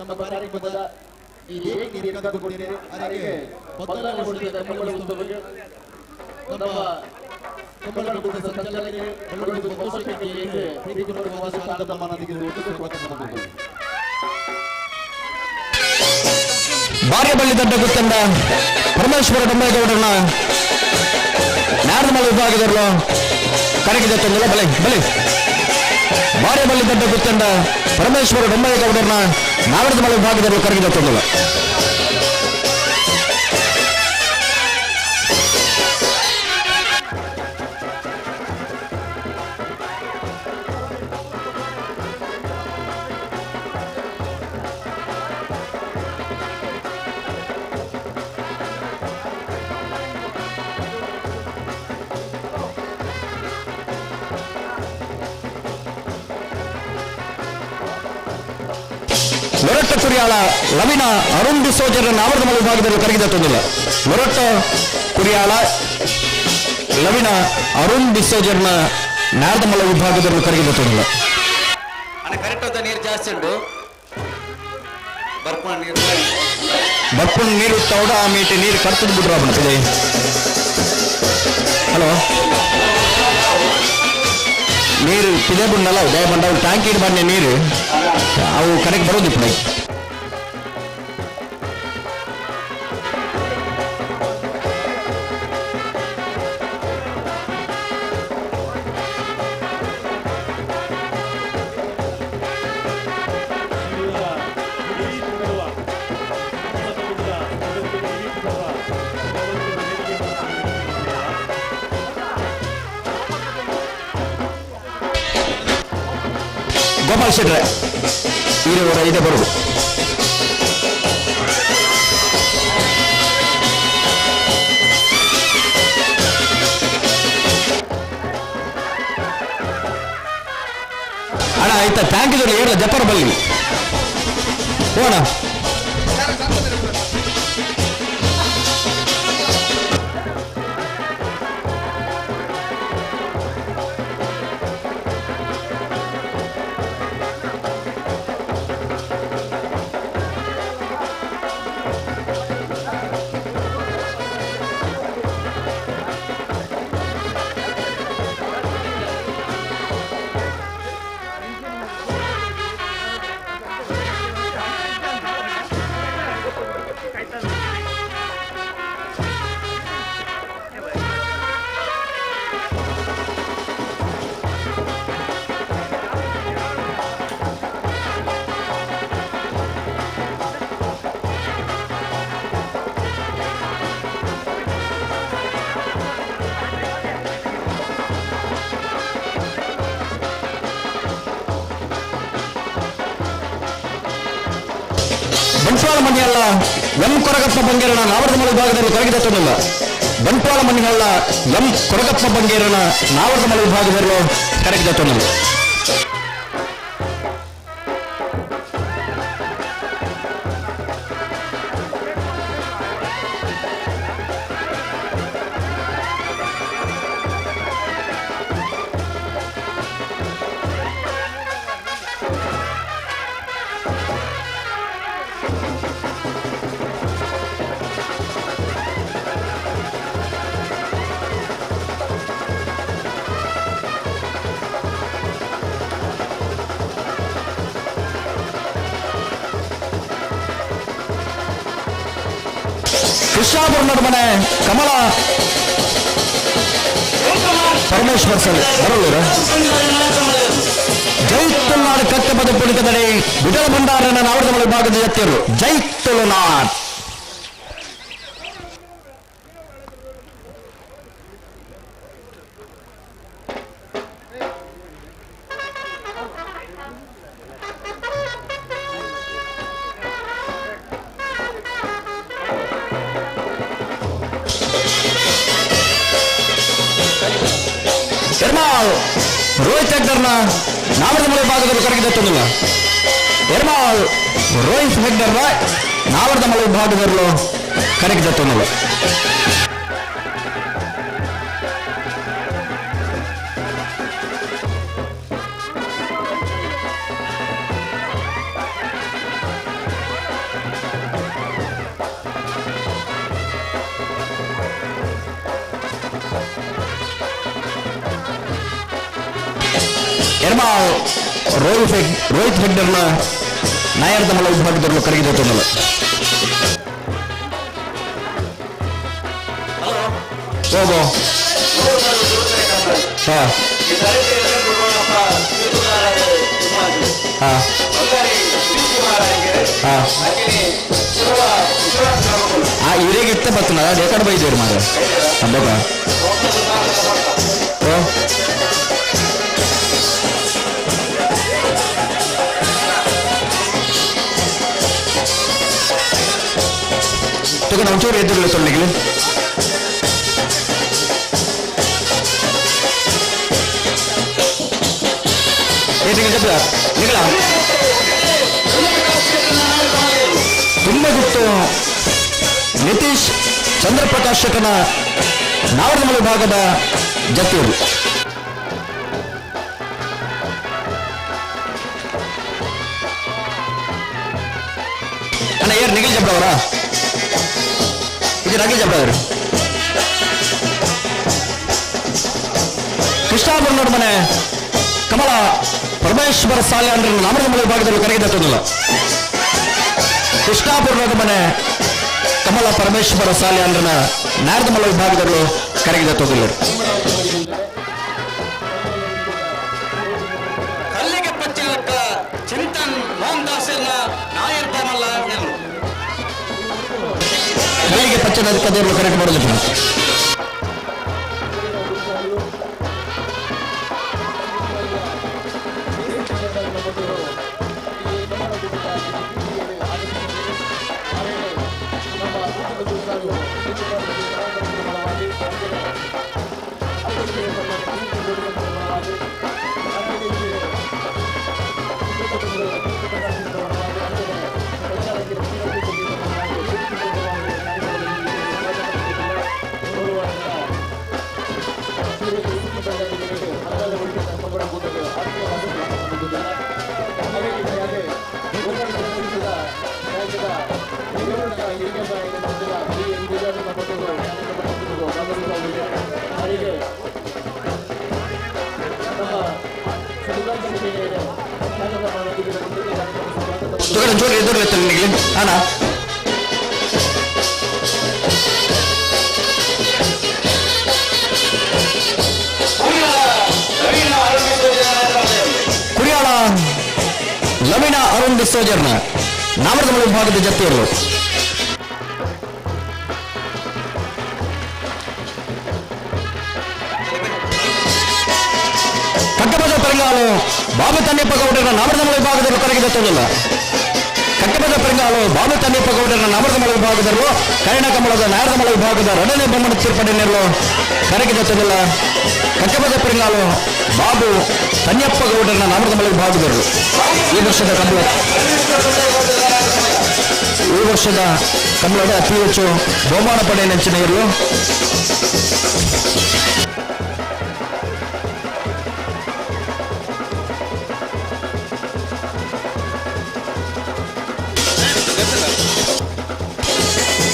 [SPEAKER 15] ನಮ್ಮ ಕಾರ್ಯಕ್ರಮದ ಈ ಲೇಖನಿ ಕರೆದುಕೊಂಡಿದೆ ಅದಕ್ಕೆ ಮೊದಲನೇ ವರ್ಷದ ಕಂಬಳೋತ್ಸವಕ್ಕೆ ನಮ್ಮ ಕಂಬಳಗುಡ್ಡದ ಸಂಚಾಲಕರಿಗೆ ಬೆಳಗುಡ್ಡದ ಬಹುಶಃಕ್ಕೆ ಪ್ರೀತಿಪೂರ್ವಕವಾದ ಸ್ವಾಗತ ಮಾನದಿಗೆ ಸ್ವಾಗತ.
[SPEAKER 5] ಬಾರ್ಯಬಳ್ಳಿ ದಡ್ಡ ಗುತ್ತಂಡ ಪರಮೇಶ್ವರ ಡೊಂಬೇಗೌಡರನ್ನ ನಾರದ ಮಲ ವಿಭಾಗದಲ್ಲೂ ಕರೆಗೆ ಜತ್ತೊಂದಿಲ್ಲ ಬಲೆ ಬಲೆ ಬಾರ್ಯಬಳ್ಳಿ ದಡ್ಡ ಗುತ್ತಂಡ ಪರಮೇಶ್ವರ ಡೊಂಬೇಗೌಡರನ್ನ ನಾರದ ಮಲ ವಿಭಾಗದಲ್ಲೂ ಕರೆಗೆ ಜತ್ತೊಂದಿಲ್ಲ ಮೊರಟ್ಟ ಕುರಿಯಾಳ ಲವಿನ ಅರುಣ್ ಡಿಸೋಜರ ನಾವರದ ಮಲ ವಿಭಾಗದಲ್ಲಿ ಕರೆಗೆ ಜತ್ತೊಂದಿಲ್ಲ ಮೊರಟ್ಟ ಕುರಿಯಾಳ ಲವಿನ ಅರುಣ್ ಡಿಸೋಜರ್ನ ನಾರದ ಮಲ ವಿಭಾಗದಲ್ಲಿ ಕರೆಗೆ ಜತ್ತೊಂದಿಲ್ಲ
[SPEAKER 14] ಕರೆಕ್ಟ್ ಅಂತ ನೀರು ಜಾಸ್ತಿ ಉಂಟು
[SPEAKER 5] ಬರ್ಪುಣ್ ನೀರು ತೌಡ ಮೀಟಿ ನೀರು ಕಟ್ತದ್ ಬಿಡ್ರ ಬರ್ತದೆ. ಹಲೋ ನೀರು ಪಿದೆ ಬಂಡಲ್ಲ ದಯ ಬಂಡ ಟ್ಯಾಂಕ್ ಇಡ್ ಬನ್ನಿ ನೀರು ಅವು ಕರೆಕ್ಟ್ ಬರೋದು ఇప్పుడు. ಗೋಪಾಲ್ ಶೆಟ್ರೆ ಇರುವರ ಇದೆ ಬರುವುದು. ಅಣ್ಣ ಆಯ್ತಾ ಟ್ಯಾಂಕ್ ಇದರಲ್ಲಿ ಏರಲ್ಲ ಜಪ್ಪರ ಬಲ್ಲಿ ಹೋಣ. ಬಂಟ್ವಾಳ ಮನೆಯಲ್ಲ ಎಂ ಕೊರಗಪ್ಪ ಬಂಗೇರನ ನಾವರದ ಮಲೆ ವಿಭಾಗದಲ್ಲಿ ಕರಗಿದತ್ತೊಂದಿಲ್ಲ. ಬಂಟ್ವಾಳ ಮನೆಯಲ್ಲ ಎಂ ಕೊರಗಪ್ಪ ಬಂಗೇರನ ನಾವರದ ಮಲೆ ವಿಭಾಗದಲ್ಲಿ ಕರಗಿದತ್ತೊಂದಿಲ್ಲ. ಕೃಷ್ಣಾಪುರ ಮನೆ ಕಮಲ ಪರಮೇಶ್ವರ್ ಸರ್ ಬರಲ್ಲೂರ ಜೈ ತುಳುನಾಡು ಕತ್ತೆ ಪದ ಪುಣಿಕದಡಿ ವಿಠಲ ಭಂಡಾರನ ನಾವರದ ಮಲೆ ಭಾಗದ ಎತ್ತಿರು ಜೈ ತುಳುನಾಡ್. ಎರ್ಮಾಳ್ ರೋಹಿತ್ ಹೆಗ್ಡರ್ನ ನಾವರದ ಮಲೆ ಭಾಗದಲ್ಲಿ ಕರಗಿದತ್ತೊಂದಿಲ್ಲ. ಎರ್ಮಾಳ್ ರೋಹಿತ್ ಹೆಗ್ಡರ್ನ ನಾವರದ ಮಲೆ ವಿಭಾಗದಲ್ಲೂ ಕರಗಿದತ್ತೊಂದಿಲ್ಲ. ಎರ್ಮಾಳ್ ರೋಹಿತ್ ಹೆಗ್ಡರ್ನ ನಾಯರದ ಮಲೆ ವಿಭಾಗದಲ್ಲೂ ಕರಗಿದತ್ತೊಂದಿಲ್ಲ. ಹೋಗೋ ಇವರಿಗೆ ಇತ್ತ ಬರ್ತನ ಎಕಡೆ ಬೈದೇವ್ರಿ ಮಾರ ಹಬ್ಬ ತಗೊಂಡು ಒಂಚೂರು ಎದ್ದಿರಲಿ ತೊಂದಿಗೆ ತುಂಬ ಗೊತ್ತು. ನಿತೀಶ್ ಚಂದ್ರಪ್ರಕಾಶಕನ ನಾವರದ ಮಲೆ ಭಾಗದ ಜತಿಯರು ಅಣ್ಣ ಏರ್ ನಿಖಿಲ್ ಜಬ್ರ ಅವರ ಇದು ನಗಿಲ್ ಜಬ್ರ ಅವರು ಕೃಷ್ಣಾಪುರನವ್ರ ಮನೆ ಕಮಲ ಪರಮೇಶ್ವರ ಸಾಲೆ ಅಂದ್ರೆ ನಾಮರಮಲ ವಿಭಾಗದಲ್ಲಿ ಕರೆಗೆದತ್ತೋದಿಲ್ಲ. ಕೃಷ್ಣಾಪುರನವ್ರ ಮನೆ ಕಮಲ ಪರಮೇಶ್ವರ ಸಾಲೆ ಅಂದ್ರೆ ನಾರದಮಲ ವಿಭಾಗದಲ್ಲೂ ಕರೆಗೆದತ್ತೋದಿಲ್ಲ. ಕಲ್ಲಿಗೆ ಪಚ್ಚಲಕ್ಕ ಚಿಂತನ್ ಮೋಹನ್ ದಾಸರ್ನ ನಾಯರ್ ತಮಲ್ಲ ಕಲ್ಲಿಗೆ ಪಚ್ಚದ ಕದೇರು ಕರೆಕ್ಟ್ ಮಾಡೋದಿಲ್ಲ. ಜೋಡಿ ಎದುರು ನಿಮಗೆ ಅಣ್ಣ ಕುರಿಯಾಳ ಲವೀನಾ ಅರುಣ್ ಡಿಸೋಜರ್ನ ನಾಮರದಮಲ ವಿಭಾಗದ ಜತೆಯರು ಕಟ್ಟಬದ ಪರಂಗಾಲು ಬಾಬು ತನ್ನೆಪ್ಪ ಗೌಡರ ನಾಮರದಮಲ ವಿಭಾಗದಲ್ಲೂ ಕರಗಿದತ್ತೋದಿಲ್ಲ. ಕಟ್ಟಬದ ಪರಂಗಾಲು ಬಾಬು ತನ್ನೆಪ್ಪ ಗೌಡರ ನಾಮರದಮಲ ವಿಭಾಗದಲ್ಲೂ ಕರ್ಣ ಕಮಲದ ನಾರದಮಲ ವಿಭಾಗದ ರಣನೆ ಬೊಮ್ಮನ ತೀರ್ಪಡೆಯಲ್ಲೂ ಕರಗಿದತ್ತೋದಿಲ್ಲ. ಕಟ್ಟಬದ ಪರಂಗಾಲು ಬಾಬು ತನ್ನೆಪ್ಪ ಗೌಡರ ನಾಮರದಮಲ ವಿಭಾಗದಲ್ಲೂ ಈ ವರ್ಷದ ಕಮಲದ ಅತಿ ಹೆಚ್ಚು ಬಹುಮಾನ ಪಡೆ ನೆಂಚಿನ ಇರಲು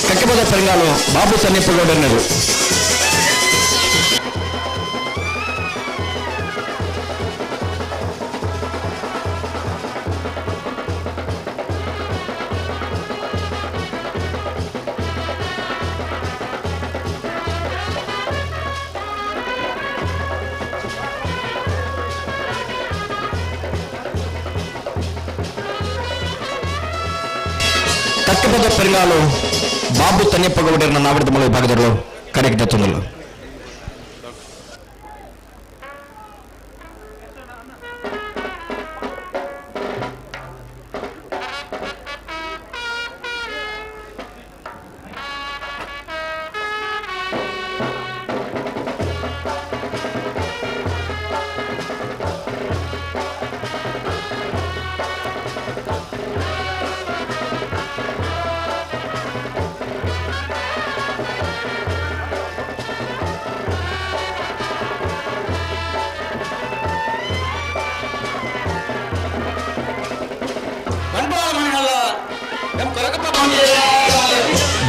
[SPEAKER 5] ಕಟ್ಟಬದ ಪರಂಗಾಲು ಬಾಬು ತನ್ನೆಪ್ಪ ಗೌಡರನರು ಕಟ್ಟಬದ ಪರಂಗಾಲು ಬಾಬು ತನ್ನೆಪ್ಪ ಗೌಡರನ್ನ ನಾಮರದಮಲ ವಿಭಾಗದಲ್ಲೂ ಕರೆಗಿದತ್ತೋದಿಲ್ಲ.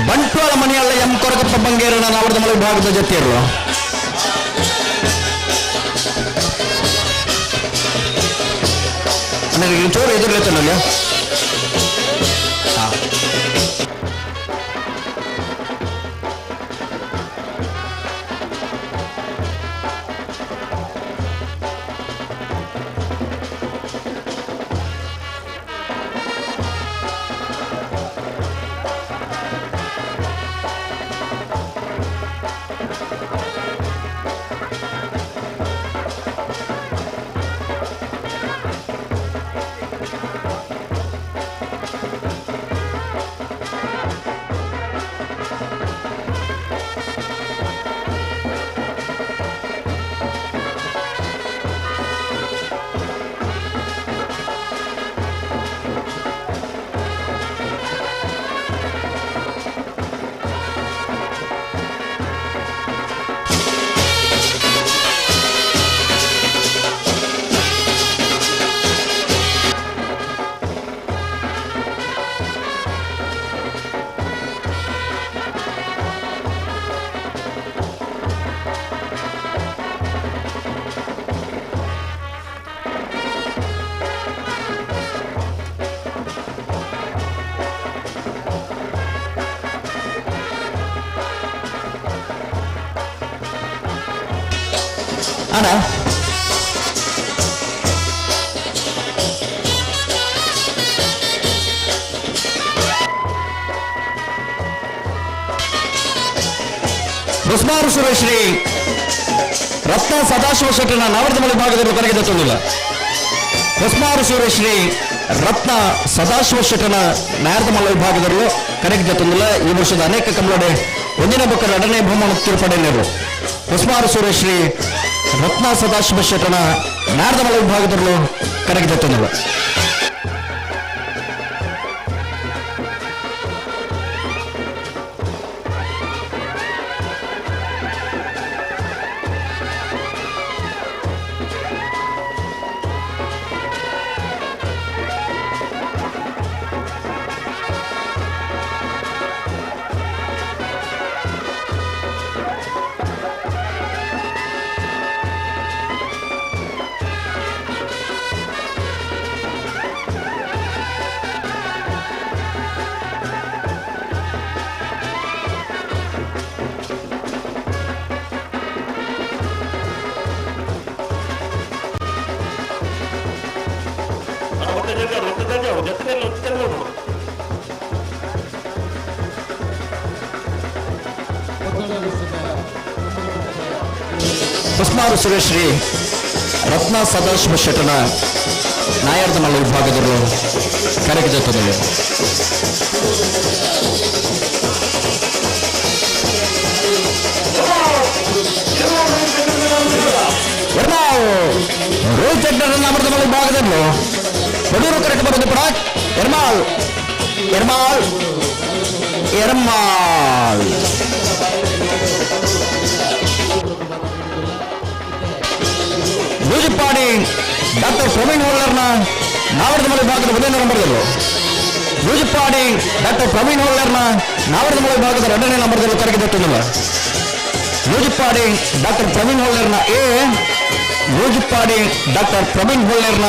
[SPEAKER 5] ಬಂಟ್ವಾಳ ಮನೆಯಲ್ಲ ಎಂ ಕೊರಗಪ್ಪ ಬಂಗೇರನ ನಾಮರದಮಲ ವಿಭಾಗದ ಜತೆಯರು ನನಗೆ ಚೋರು ಎದುರ್ಲೇತನಲ್ಲ ಅಣ್ಣ ಬಸ್ಮಾರು ಸುರೇಶ್ರೀ ರತ್ನ ಸದಾಶಿವ ಶೆಟ್ಟನ ನಾವರದ ಮಳೆ ಭಾಗದಲ್ಲಿ ಕರಗಿದ ತಂದಿಲ್ಲ. ಬಸ್ಮಾರು ಸುರೇಶ್ರೀ ರತ್ನ ಸದಾಶಿವ ಶೆಟ್ಟನ ನಾರದ ಮಳೆ ವಿಭಾಗದಲ್ಲೂ ಕರಗಿದ ತಂದಿಲ್ಲ. ಈ ವರ್ಷದ ಅನೇಕ ಕಮಲಡೆ ಒಂದಿನ ಬುಕ್ಕ ಎರಡನೇ ಬಹುಮಾನ ತಿರುಪಡೆಯರು ಬಸ್ಮಾರು ಸುರೇಶ್ರೀ ರತ್ನ ಸದಾಶಿವ ಶೆಟ್ಟನ ನಾರದ ಮಳೆ ವಿಭಾಗದಲ್ಲೂ ಕರಗಿದ ತಂದಿಲ್ಲ. ಬಸ್ಮಾರು ಸುರೇಶ್ರೀ ರತ್ನ ಸದಾಶಿವ ಶೆಟ್ಟನ ನಾಯರದ ಮಲ್ಲ ವಿಭಾಗದಲ್ಲೂ ಕರಗಿದ ತಂದಿದೆ. ರೋಹಿತ್ ಶೆಟ್ಟರ ನಾಮರದ ಮಲ್ಲ ವಿಭಾಗದಲ್ಲೂ ಕೊಡೂರು ಕರೆಕ್ಟ್ ಬರೋದು ಕೂಡ ಎರ್ಮಾಳ್ ಎರ್ಮಾಳ್ ಎರ್ಮಾಳ್ ಲೂಜಿಪ್ಪಾಡಿ ಡಾಕ್ಟರ್ ಪ್ರವೀಣ್ ಹೊಳ್ಳರ್ನ ನಾವರದ ಮಲೆ ಭಾಗದ ಒಂದನೇ ನಂಬರ್ದಲ್ಲೂ ಲೂಜಿಪ್ಪಾಡಿ ಡಾಕ್ಟರ್ ಪ್ರವೀಣ್ ಹೊಳ್ಳರ್ನ ನಾವರದ ಮಲೆ ಭಾಗದ ಎರಡನೇ ನಂಬರ್ದಲ್ಲೂ ಕರಗಿದ ತಂದಿಲ್ಲ. ಲೂಜಿಪ್ಪಾಡಿ ಡಾಕ್ಟರ್ ಪ್ರವೀಣ್ ಹೊಳ್ಳರ್ನ ಎ, ಲೂಜಿಪ್ಪಾಡಿ ಡಾಕ್ಟರ್ ಪ್ರವೀಣ್ ಹೊಳ್ಳರ್ನ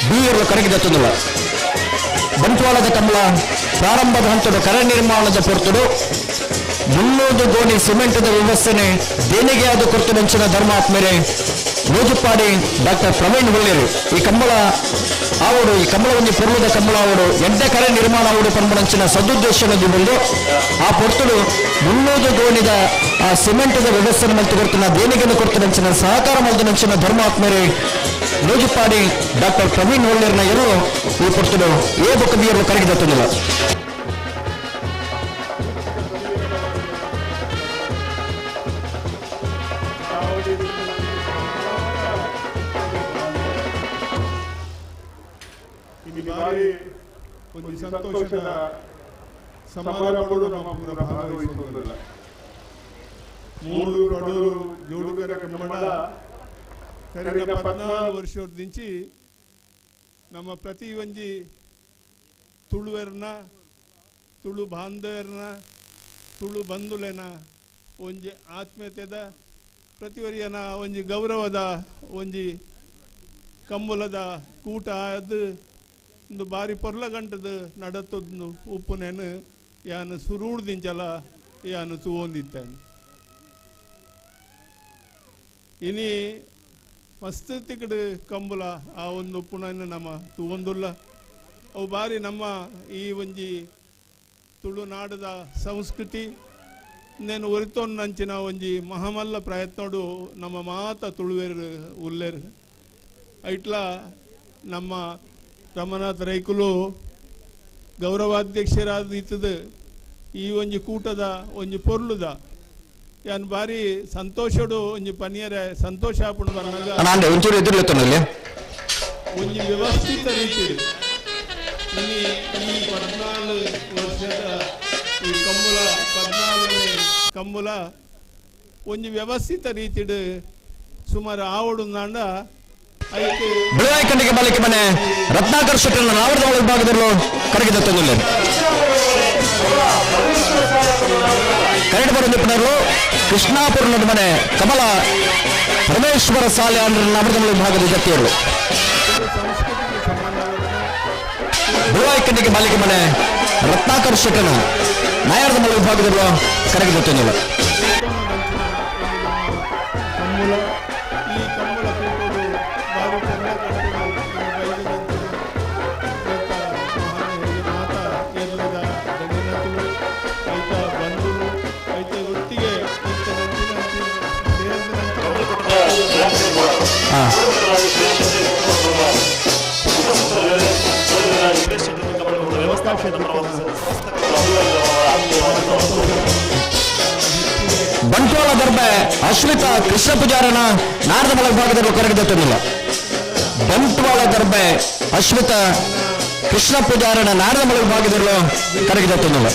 [SPEAKER 5] ಬಿ ಎರಡು ಕರಗಿದ ತಂದಿಲ್ಲ. ಬಂಟ್ವಾಳದ ಕಮಲ ಪ್ರಾರಂಭದ ಹಂತದ ಕರ ನಿರ್ಮಾಣದ ಪೊರ್ತುಡು 300 ಗೋಣಿ ಸಿಮೆಂಟದ ವ್ಯವಸ್ಥೆ ದೇಣಿಗೆ ಆದ ಕೊರತು ನೆಂಚಿನ ಧರ್ಮಾತ್ಮೇರೆ ಲೂಜಿಪ್ಪಾಡಿ ಡಾಕ್ಟರ್ ಪ್ರವೀಣ್ ಹೊಳ್ಳಿರು ಈ ಕಂಬಳ ಆವಡು ಈ ಕಂಬಳ ಒಂದು ಪೊರ್ಲದ ಕಂಬಳ ಆವಡು ಎಂಟೆ ಕರೆ ನಿರ್ಮಾಣ ಆವಡು ಪಂಬಳಂಚಿನ ಸದುದ್ದೇಶದಲ್ಲಿ ಬಂದು ಆ ಪೊರ್ತುಡು 300 ಗೋಣಿದ ಆ ಸಿಮೆಂಟದ ವ್ಯವಸ್ಥೆ ಮತ್ತು ಕೊರತಿನ ದೇಣಿಗೆಯನ್ನು ಕೊರತು ನೆಂಚಿನ ಸಹಕಾರ ಮಲ್ದ ನೆಂಚಿನ ಧರ್ಮಾತ್ಮೇರೆ ಲೂಜಿಪ್ಪಾಡಿ ಡಾಕ್ಟರ್ ಪ್ರವೀಣ್ ಹೊಳ್ಳಿರ್ನ ಎಲ್ಲರೂ ಈ ಪೊರ್ತುಡು ಏ ಬೊಕ್ಕ ಬಿಯರು ಕರಗಿದ ತಂದಿಲ್ಲ.
[SPEAKER 17] ಒಂದು ಸಂತೋಷದ ಸಮಾರಂಭಗಳು ನಮ್ಮ ಭಾಗವಹಿಸುವುದಿಲ್ಲ. ಮೂಡೂರು ಅಡೂರು ಜೋಡುಗರ ಕಮ್ಮಡ ಕರೆದ 14 ವರ್ಷದಿಂಚಿ ನಮ್ಮ ಪ್ರತಿ ಒಂಜಿ ತುಳುವೆರ್ನ ತುಳು ಬಾಂಧವರ್ನ ತುಳು ಬಂಧುಲೆನ ಒಂಜಿ ಆತ್ಮೀಯತೆದ ಪ್ರತಿವರಿಯನ ಒಂಜಿ ಗೌರವದ ಒಂಜಿ ಕಂಬುಲದ ಕೂಟ ಅದು ಒಂದು ಬಾರಿ ಪೊರ್ಲ ಗಂಟದ ನಡತೊಂದು ಉಪ್ಪುನೇನು ಯಾನು ಸುರುಡ್ದಿಂಚಲ ಯಾನು ತೂವೊಂದಿತ್ತೇನೆ ಇನಿ ಮಸ್ತ್ ತಿಕ್ಕಡು ಕಂಬುಲ ಆ ಒಂದು ಉಪ್ಪುನನ್ನು ನಮ್ಮ ತೂವೊಂದುಲ್ಲ ಅವು ಬಾರಿ ನಮ್ಮ ಈ ಒಂಜಿ ತುಳುನಾಡದ ಸಂಸ್ಕೃತಿ ಇನ್ನೇನು ಒರಿತೊನ್ನಂಚಿನ ಒಂಜಿ ಮಹಾಮಲ್ಲ ಪ್ರಯತ್ನಡು ನಮ್ಮ ಮಾತ ತುಳುವೇರು ಉಲ್ಲೇರು ಐಟ್ಲ ನಮ್ಮ ರಮನಾಥ್ ರೈಕುಲು ಗೌರವಾಧ್ಯಕ್ಷರಾದ ಇತ್ತದ ಈ ಒಂಜಿ ಕೂಟದ ಒಂಜಿ ಪೊರ್ಲುದ ಯಾನ್ ಬಾರಿ ಸಂತೋಷಡು ಒಂಜಿ ಪನಿಯರೆ ಸಂತೋಷ ಆಪುಂಡು ಬಂದಾಗ ಒಂಜಿ ವ್ಯವಸ್ಥಿತ ರೀತಿ ಈ 14 ವರ್ಷದ ಈ ಕಂಬುಲ 14ನೇ ಕಂಬುಲ ಒಂಜಿ ವ್ಯವಸ್ಥಿತ ರೀತಿಡು ಸುಮಾರು ಆವಡು ನಾಂಡ
[SPEAKER 5] ಬೆಳವಾಯಿಕಂಡಿಗೆ ಬಾಲಿಕೆ ಮನೆ ರತ್ನಾಕರ್ ಶೆಟ್ಟರ್ನ ನಾವರದ ವಿಭಾಗದಲ್ಲೂ ಕರಗಿದ ತಂದಿಲ್ಲ. ಕರಡಿ ಬರುವ ನಿಪುಣರು ಕೃಷ್ಣಾಪುರ ಮನೆ ಕಮಲ ಪರಮೇಶ್ವರ ಸಾಲೆ ಅಂದ್ರ ನಾವರದ ವಿಭಾಗದ ಜೊತೆಯರು ಬೆಳವಾಯಿಕಂಡಿಗೆ ಬಾಲಿಕೆ ಮನೆ ರತ್ನಾಕರ್ ಶೆಟ್ಟರ್ನ ನಾಯರದ ಮಲೆ ವಿಭಾಗದಲ್ಲೂ ಕರಗಿದ ತಂದಿಲ್ಲ.
[SPEAKER 17] ಈ ಕಂಬಳ
[SPEAKER 5] ಬಂಟ್ವಾಳ ದರ್ಬೆ ಅಶ್ವಿತ ಕೃಷ್ಣ ಪೂಜಾರನ ನಾರದಮಲ ವಿಭಾಗದಲ್ಲಿ ಕರಗಿದೆತ್ತಲಿಲ್ಲ. ಬಂಟ್ವಾಳ ದರ್ಬೆ ಅಶ್ವಿತ ಕೃಷ್ಣ ಪೂಜಾರನ ನಾರದಮಲ ವಿಭಾಗದಲ್ಲೂ ಕರಗಿದೆತ್ತಲಿಲ್ಲ.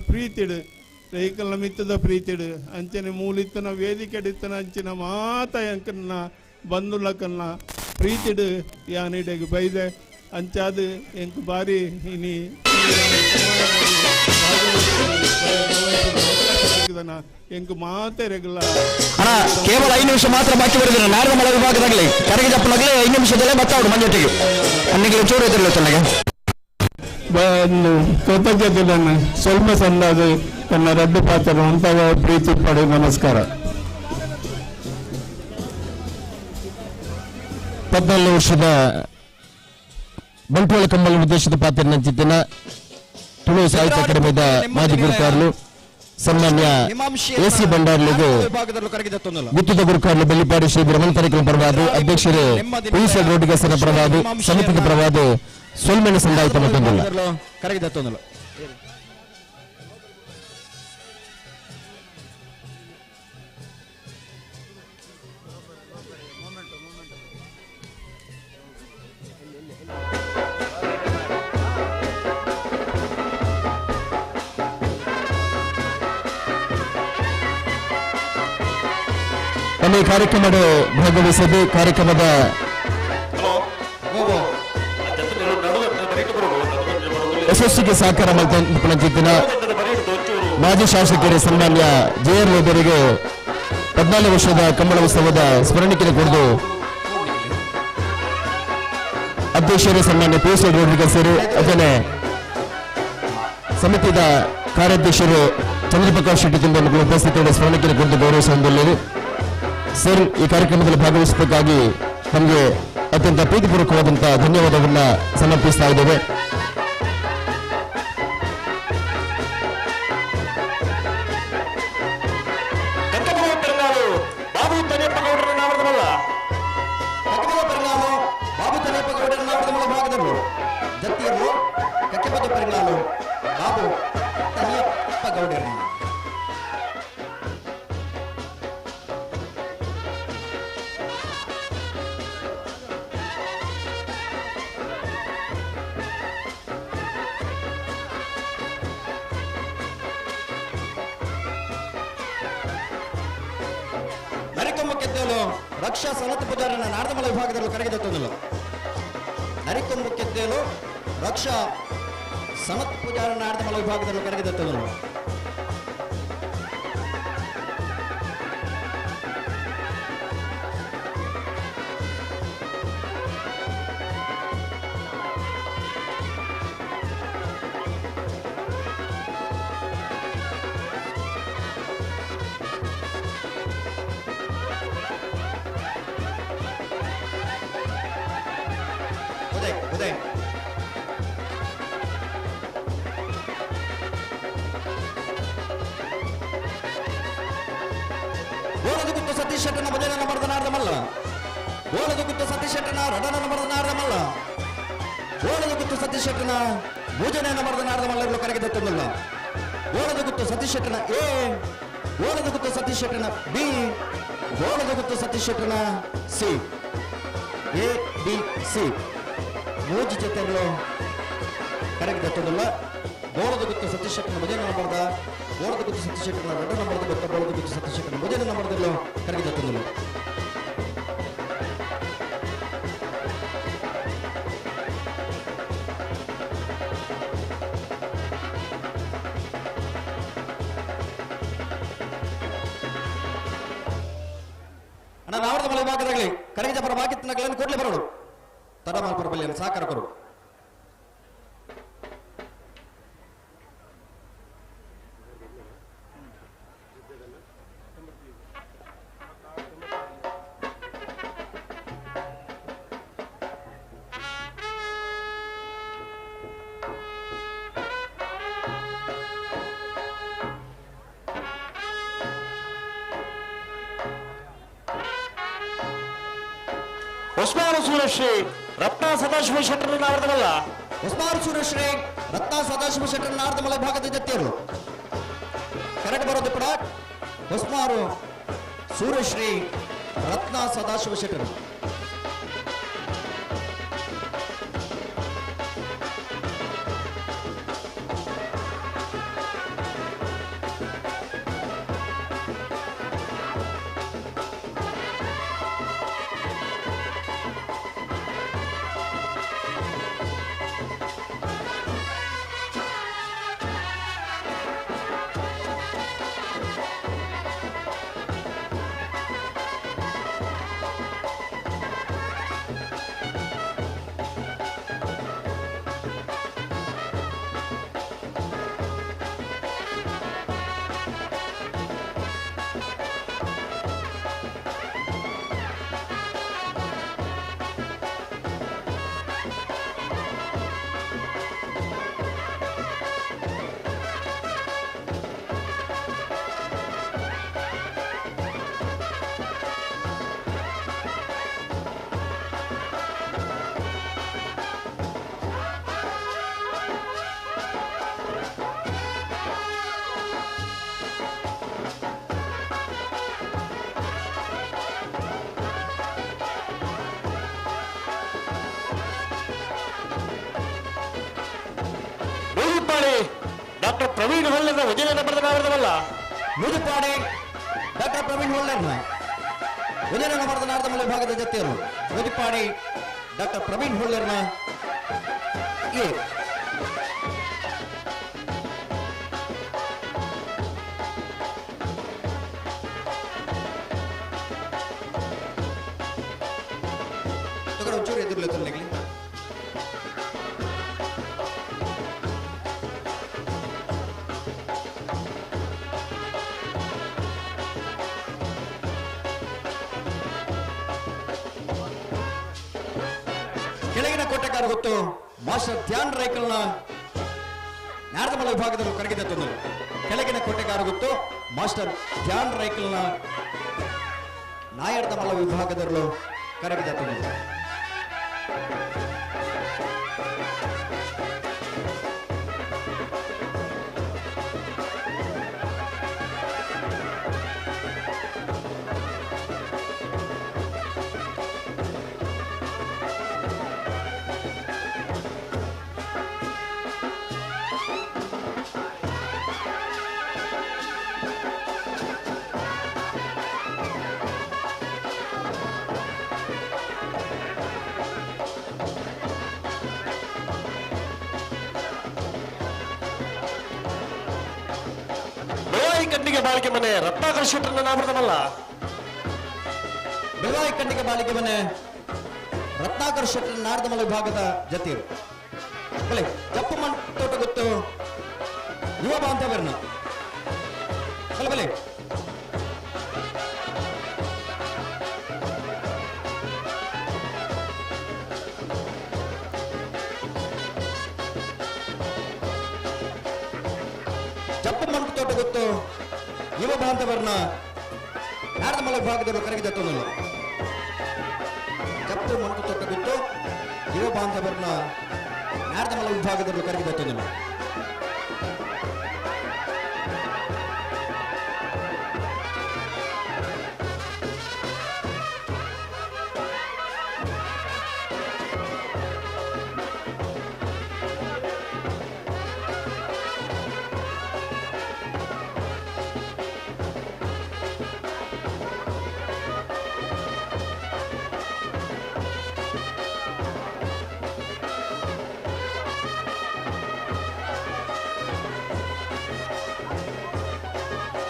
[SPEAKER 17] ಪ್ರೀತಿಡು ರೈಕಲ್ನ ಮಿತ್ತದ ಪ್ರೀತಿಡು ಅಂಚನೆ ಮೂಲಿತ್ತನ ವೇದಿಕೆ ಇತ್ತನ ಅಂಚಿನ ಮಾತ ಎಂಕನ್ನ ಬಂಧುಲಕನ್ನ ಪ್ರೀತಿಡು ಯಾನಿಡೆಗೆ ಬೈದೆ ಅಂಚಾದು ಎಂಕ್ ಬಾರಿ ಇನಿ ಎಂಕ್ ಮಾತೆ ರೆಗ್ಯುಲರ್
[SPEAKER 5] ಅಣ್ಣ ಕೇವಲ 5 ನಿಮಿಷ ಮಾತ್ರ ಬಾಕಿ ಬರೆದಿಲ್ಲ. ನಾರದಮಲ ವಿಭಾಗದಾಗಲಿ ಕರಗಿದಪ್ಪನಾಗಲಿ 5 ನಿಮಿಷದಲ್ಲೇ ಮತ್ತಾವ್ರು ಮಂಜೊಟ್ಟಿಗೆ ಅನ್ನಿಗೆ ಚೂರು ಇದ್ರಲ್ಲ ಚೆನ್ನಾಗಿ
[SPEAKER 17] ಕೃತಜ್ಞತೆಯನ್ನು ಸ್ವಲ್ಪ ಸಂದಾದ ತನ್ನ ರಡ್ಡು ಪಾತ್ರ ಅಂತ ಪ್ರೀತಿ ಪಡೆ ನಮಸ್ಕಾರ.
[SPEAKER 18] 14 ವರ್ಷದ ಬಂಟ್ವಾಳ ಕಂಬಳ ಉದ್ದೇಶದ ಪಾತ್ರ ನಂಚಿತ್ತಿನ ತುಳು ಸಾಹಿತ್ಯ ಅಕಾಡೆಮಿದ ಮಾಜಿ ಗುರುಕಾರರು ಸನ್ಮಾನ್ಯ ಎಸಿ ಬಂಡಾರ್ಲಿಗೂ ಗುತ್ತದ ಗುರುಕಾರರು ಬೆಳ್ಳಿಪಾಡಿ ಶ್ರೀ ಬ್ರಹ್ಮಂತರಿಕಲ ಪರವಾದು ಅಧ್ಯಕ್ಷರು ಪುಲಿಸ ರೋಡ್ಗಸನ ಪರವಾದು ಸಮಿತಿದ ಪರವಾದು ಸೊಲ್ಮೆನ ಸಂದಾಯಿತ ಮತ್ತೊಂದಿಲ್ಲ
[SPEAKER 5] ಕರಗಿದತ್ತೊಂದಿಲ್ಲ.
[SPEAKER 18] ನಮ್ಮ ಈ ಕಾರ್ಯಕ್ರಮದ ಭಾಗವಹಿಸದೆ ಕಾರ್ಯಕ್ರಮದ ಯಶಸ್ಸಿಗೆ ಸಹಕಾರ ಮಾಡಿದ ಮಾಜಿ ಶಾಸಕರ ಸನ್ಮಾನ್ಯ ಜೆಆರ್ ಲೋದರಿಗೆ 14 ವರ್ಷದ ಕಂಬಳ ಉತ್ಸವದ ಸ್ಮರಣಿಕೆ ಕುರಿತು ಅಧ್ಯಕ್ಷರು ಸನ್ಮಾನ್ಯ ಪಿಎಸ್ ರೋಡ್ರಿಗಸರು ಅದನ್ನೇ ಸಮಿತಿಯ ಕಾರ್ಯಾಧ್ಯಕ್ಷರು ಚಂದ್ರಪ್ರಕಾಶ್ ಶೆಟ್ಟಿ ತುಂಬಲು ಉಪಸ್ಥಿತರು ಸ್ಮರಣಿಕೆ ಕುರಿತು ಗೌರವಿಸುವುದಿಲ್ಲ. ಸರ್, ಈ ಕಾರ್ಯಕ್ರಮದಲ್ಲಿ ಭಾಗವಹಿಸಬೇಕಾಗಿ ನಮಗೆ ಅತ್ಯಂತ ಪ್ರೀತಿಪೂರ್ವಕವಾದಂತಹ ಧನ್ಯವಾದವನ್ನ ಸಮರ್ಪಿಸ್ತಾ ಇದ್ದೇವೆ.
[SPEAKER 5] ರಕ್ಷಾ ಸನತ್ ಪೂಜಾರನ ನಾರದಮಲ ವಿಭಾಗದಲ್ಲಿ ಕರಗಿದತ್ತೊಂದಿಲ್ಲ. ನರಿಕೊಂಬು ಕೆದ್ದೇಲು ರಕ್ಷಾ ಸನತ್ ಪೂಜಾರನ ನಾರದಮಲ ವಿಭಾಗದಲ್ಲಿ ಕರಗಿದತ್ತೊಂದಿಲ್ಲ. ಉದಯ್ ಓಲದು ಗುತ್ತು ಸತೀಶ್ ಶೆಟ್ಟನ ಭಜನ ಬರೆದ ನಾರದಮಲ್ಲ. ಓಲದು ಗುತ್ತು ಸತೀಶ್ ಶೆಟ್ಟನ ರಡನ ಬರೆದ ನಾರದಮಲ್ಲ. ಓಲದು ಗುತ್ತು ಸತೀಶ್ ಶೆಟ್ಟನ ಭೋಜನೆಯನ್ನು ಬರೆದ ನಾರದಮಲ್ಲ ಕರಗಿದತ್ತೊಂದಿಲ್ಲ. ಓಲದು ಗುತ್ತು ಸತೀಶ್ ಶೆಟ್ಟನ ಎ, ಓಲದು ಗುತ್ತು ಸತೀಶ್ ಶೆಟ್ಟನ ಬಿ, ಓಲದು ಗುತ್ತು ಸತೀಶ್ ಶೆಟ್ಟನ ಸಿ, ಎ ಬಿ ಸಿ ಮೂಜು ಜೊತೆಗಳು ಕರಗಿದತ್ತೊಂದಿಲ್ಲ. ಗೋಳದ ಗುತ್ತು ಸತೀಶ್ ಶೆಟ್ಟನ ಭಜನೆ ನಂಬರ್ದ, ಗೋಳದ ಗುತ್ತು ಸತೀಶ್ ಶೆಟ್ಟನ ರಡ್ಡ ನಂಬರ್ದ ಗೊತ್ತ ಗೋಳದ ಗುತ್ತು ಸತೀಶ್ ಶೆಟ್ಟನ ಭಜನೆ ನಂಬರ್ದಲ್ಲೂ ಕರಗಿದತ್ತೊಂದಿಲ್ಲ. ಅಣ್ಣ ನಾರದಮಲ ವಿಭಾಗದಾಗಲಿ ಕರಗಿದ ಪರ ಬಾಕಿತ್ತನಗಳನ್ನು ಕೊಡ್ಲಿ ಬರೋಡು ತಡಮಾಲ್ಪುರ ಬಲ್ಲಿಯನ್ನು ಸಹಕಾರ ಕೊಡು.
[SPEAKER 14] ಉಸ್ಮಾನ್ ಸೂರ್ಯಶ್ರೀ ರತ್ನ ಸದಾಶಿವ ಶೆಟ್ಟರ್ ನಾವರ್ದವಲ್ಲ.
[SPEAKER 5] ಉಸ್ಮಾನ್ ಸೂರ್ಯಶ್ರೀ ರತ್ನ ಸದಾಶಿವ ಶೆಟ್ಟರ್ ನಾರ್ದಮಲ ಭಾಗದ ಜೊತೆಯರು ಕರೆಕ್ಟ್ ಬರೋದು ಕೂಡ ಉಸ್ಮಾರು ಸೂರ್ಯಶ್ರೀ ರತ್ನ ಸದಾಶಿವ ಶೆಟ್ಟರ್.
[SPEAKER 14] ಡಾಕ್ಟರ್ ಪ್ರವೀಣ್ ಹೊಳ್ಳೆನ ವಜನ ನಂಬರ್ದ ನಾವರ್ದವಲ್ಲ.
[SPEAKER 5] ಮುದುಪಾಡಿ ಡಾಕ್ಟರ್ ಪ್ರವೀಣ್ ಹೊಳ್ಳೆರ್ನ ವಜನ ನಂಬರ್ದ ನಾರ್ದಮಲ ಭಾಗದ ಜೊತೆಯರು ಮುದುಪಾಡಿ ಡಾಕ್ಟರ್ ಪ್ರವೀಣ್ ಹೊಳ್ಳೆರ್ನ ಎ ತಗಡ ಒಂಚೂರು ಎದುರ್ಲೆ ತೊಲ್ಲೆಗ್ಲಿ. ಕೆಳಗಿನ ಕೋಟೆಗಾರ ಗೊತ್ತು ಮಾಸ್ಟರ್ ಧ್ಯಾನ್ ರೈಕಲ್ನ ನಾರ್ದಮಲ ವಿಭಾಗದಲ್ಲಿ ಕರಗಿದ ತಂದರು. ಕೆಳಗಿನ ಕೋಟೆಗಾರ ಗೊತ್ತು ಮಾಸ್ಟರ್ ಧ್ಯಾನ್ ರೈಕಲ್ನ ನಾಯರ್ದಮಲ ವಿಭಾಗದಲ್ಲೂ ಕರಗಿದ ತಂದರು.
[SPEAKER 14] ಕಣ್ಣಿಗೆ ಬಾಳಿಕೆ ಮನೆ ರತ್ನಾಕರ್ ಶೆಟ್ಟರ್ನ ನಾಮರ್ದವಲ್ಲ.
[SPEAKER 5] ಬೆಳವಾಯಿ ಕಣ್ಣಿಗೆ ಬಾಳಿಕೆ ಮನೆ ರತ್ನಾಕರ್ ಶೆಟ್ಟರ್ ನಾರ್ದಮಲ ವಿಭಾಗದ ಜೊತೆಯರು ಬಲೆ ಜಪ್ಪು ಮಣ್ ತೋಟ ಗೊತ್ತು ಯುವ ಬಾಂಧವರನ್ನ ಬಲೆ ಬಲೆ ಜಪ್ಪು ಮಣ್ ತೋಟ ಗೊತ್ತು ಯುವ ಬಾಂಧವರನ್ನ ನಾರ್ದಮಲ ವಿಭಾಗದವರು ಕರಗಿದ ತೊಂದಲು. ಜಪ್ಪು ಮಂಟು ತೊಟ್ಟ ಗೊತ್ತು ಯುವ ಬಾಂಧವರನ್ನ ನಾರ್ದಮಲ ವಿಭಾಗದವರು ಕರಗಿದ ತೊಂದಲು.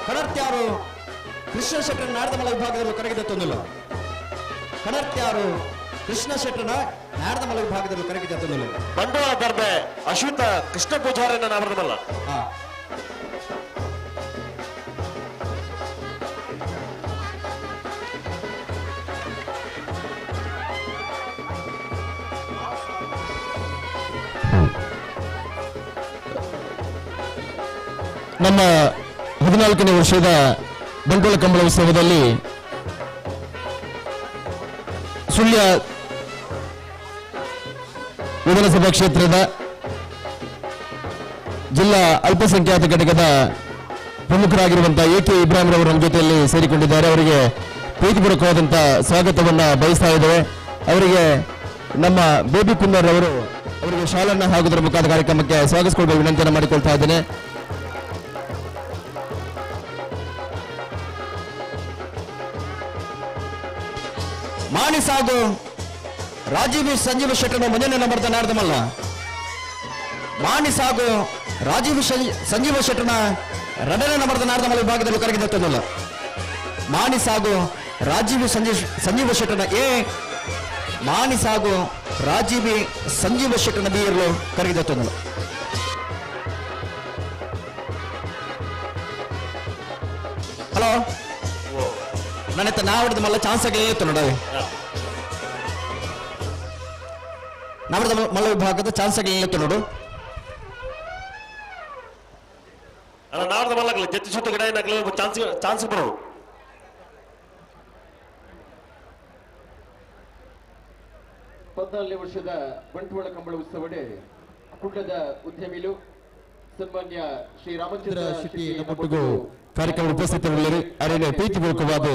[SPEAKER 5] ಕಣರ್ತ್ಯಾರು ಕೃಷ್ಣ ಶೆಟ್ಟರ್ ನಾರ್ದಮಲ ವಿಭಾಗದಲ್ಲೂ ಕರಗಿದ ತೊಂದಲು. ಕಣರ್ತ್ಯಾರು ಕೃಷ್ಣ ಶೆಟ್ಟರ್ನ ನಾರ್ದಮಲ ವಿಭಾಗದಲ್ಲೂ ಕರಗಿದ ತೊಂದಲು.
[SPEAKER 14] ಬಂಡವಾಳ ದರ್ಬೆ ಅಶ್ವಿತ ಕೃಷ್ಣ ಪೂಜಾರನ್ನ ನಾಮರ್ದವಲ್ಲ.
[SPEAKER 18] ನಮ್ಮ 14ನೇ ವರ್ಷದ ಬಂಟ್ವಾಳ ಕಂಬಳ ಉತ್ಸವದಲ್ಲಿ ಸುಳ್ಯ ವಿಧಾನಸಭಾ ಕ್ಷೇತ್ರದ ಜಿಲ್ಲಾ ಅಲ್ಪಸಂಖ್ಯಾತ ಘಟಕದ ಪ್ರಮುಖರಾಗಿರುವಂತಹ ಎಕೆ ಇಬ್ರಾಹಿಂ ರವರು ನಮ್ಮ ಜೊತೆಯಲ್ಲಿ ಸೇರಿಕೊಂಡಿದ್ದಾರೆ. ಅವರಿಗೆ ಪ್ರೀತಿಪೂರ್ವಕವಾದಂತಹ ಸ್ವಾಗತವನ್ನ ಬಯಸ್ತಾ ಇದ್ದೇವೆ. ಅವರಿಗೆ ನಮ್ಮ ಬೇಬಿ ಕುನ್ನರ್ ಅವರು ಅವರಿಗೆ ಶಾಲನ್ನ ಹಾಕುವುದರ ಮುಖಾಂತರ ಕಾರ್ಯಕ್ರಮಕ್ಕೆ ಸ್ವಾಗತಿಸಿಕೊಳ್ಳುವ ವಿನಂತಿಯನ್ನು ಮಾಡಿಕೊಳ್ತಾ ಇದ್ದೇನೆ.
[SPEAKER 5] ಮಾಣಿಸಾಗು ರಾಜೀವ್ ಸಂಜೀವ ಶೆಟ್ಟರ್ನ ಮುಂಜಾನೆ ನಂಬರ್ದ ನಾರ್ದಮಲ್ಲ ಮಾಣಿಸಾಗು ರಾಜೀವ್ ಸಂಜೀವ ಶೆಟ್ಟರ್ನ ಎರಡನೇ ನಂಬರ್ದ ನಾರ್ದಮಲ್ಲ ವಿಭಾಗದಲ್ಲಿ ಕರಗಿದತ್ತದಲ್ಲ. ಮಾಣಿಸಾಗು ರಾಜೀವ್ ಸಂಜೀವ ಶೆಟ್ಟರ್ನ ಎ, ಮಾಣಿಸಾಗು ರಾಜೀವಿ ಸಂಜೀವ ಶೆಟ್ಟರ್ನ ಬಿ ಇರಲು ಕರಗಿದತ್ತದಲ್ಲ. ಹಲೋ ನನ್ನತ್ತ ನಾವಡ್ದ ಮಲ್ಲ ಚಾನ್ಸ್ ಆಗಲಿತ್ತು ನೋಡವೆ. ನಾವಡ್ದ ಮಲ್ಲ ವಿಭಾಗದ ಚಾನ್ಸ್ ಆಗಲಿತ್ತು ನೋಡು.
[SPEAKER 19] ಅಲ್ಲ ನಾವಡ್ದ ಮಲ್ಲ ಜೊತೆ ಸುತ್ತ ಗಿಡ ಏನಾಗಲಿ ಚಾನ್ಸ್ ಬರೋದು.
[SPEAKER 15] ಹದಿನಾಲ್ಕನೇ ವರ್ಷದ ಬಂಟ್ವಾಳ ಕಂಬಳ ಉತ್ಸವಡೆ ಕುಡ್ಲದ ಉದ್ಯಮಿಲು ಸನ್ಮಾನ್ಯ ಶ್ರೀ ರಾಮಚಂದ್ರ ಶೆಟ್ಟಿ
[SPEAKER 18] ನಮ್ಮೊಟ್ಟಿಗೂ ಕಾರ್ಯಕ್ರಮ ಉಪಸ್ಥಿತರಿಲ್ಲರಿ ಅರೇನೆ ಪ್ರೀತಿಪೂರ್ವಕವಾದ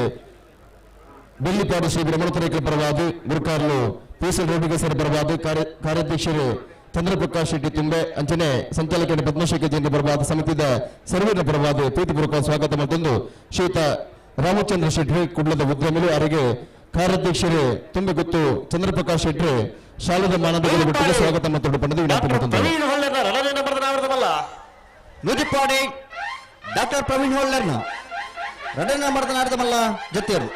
[SPEAKER 18] ಬೆಳ್ಳಿಪಾಡಿ ಶ್ರೀ ಬ್ರಹ್ಮಣತರೇಕರ ಪರವಾದ ಗುರುಕಾರ್ಲು ಪೀಸಲ್ ರೋಡಿಗೆ ಸರ್ ಪರವಾದ ಕಾರ್ಯಾಧ್ಯಕ್ಷರು ಚಂದ್ರಪ್ರಕಾಶ್ ಶೆಟ್ಟಿ ತುಂಬೆ ಅಂಚನೆ ಸಂಚಾಲಕ ಪದ್ಮಶೇಖರ್ ಜಯಂತಿ ಪರವಾದ ಸಮಿತಿದ ಸರ್ವೇನ ಪರವಾದ ಪ್ರೀತಿಪೂರ್ವಕ ಸ್ವಾಗತ ಮತ್ತೊಂದು ಶ್ರೀಯುತ ರಾಮಚಂದ್ರ ಶೆಟ್ಟಿ ಕುಡ್ಲದ ಉದ್ಯಮಿಗಳು ಅವರಿಗೆ ಕಾರ್ಯಾಧ್ಯಕ್ಷರು ತುಂಬೆ ಗೊತ್ತು ಚಂದ್ರಪ್ರಕಾಶ್ ಶೆಟ್ಟಿ ಶಾಲದ ಮಾನದಗಳ ಒಟ್ಟಿಗೆ ಸ್ವಾಗತ ಮತ್ತು ಪಡೆದು ವಿನಂತಿ ಮಾಡುತ್ತಾರೆ.
[SPEAKER 5] ನೂತಿಪಾಡಿ ಡಾಕ್ಟರ್ ಪ್ರವೀಣ್ ಹೋಲ್ಡರ್ನ ಎರಡನೇ ನಂಬರ್ದ ನಾರ್ದಮಲ್ಲ ಜೊತೆಯರು.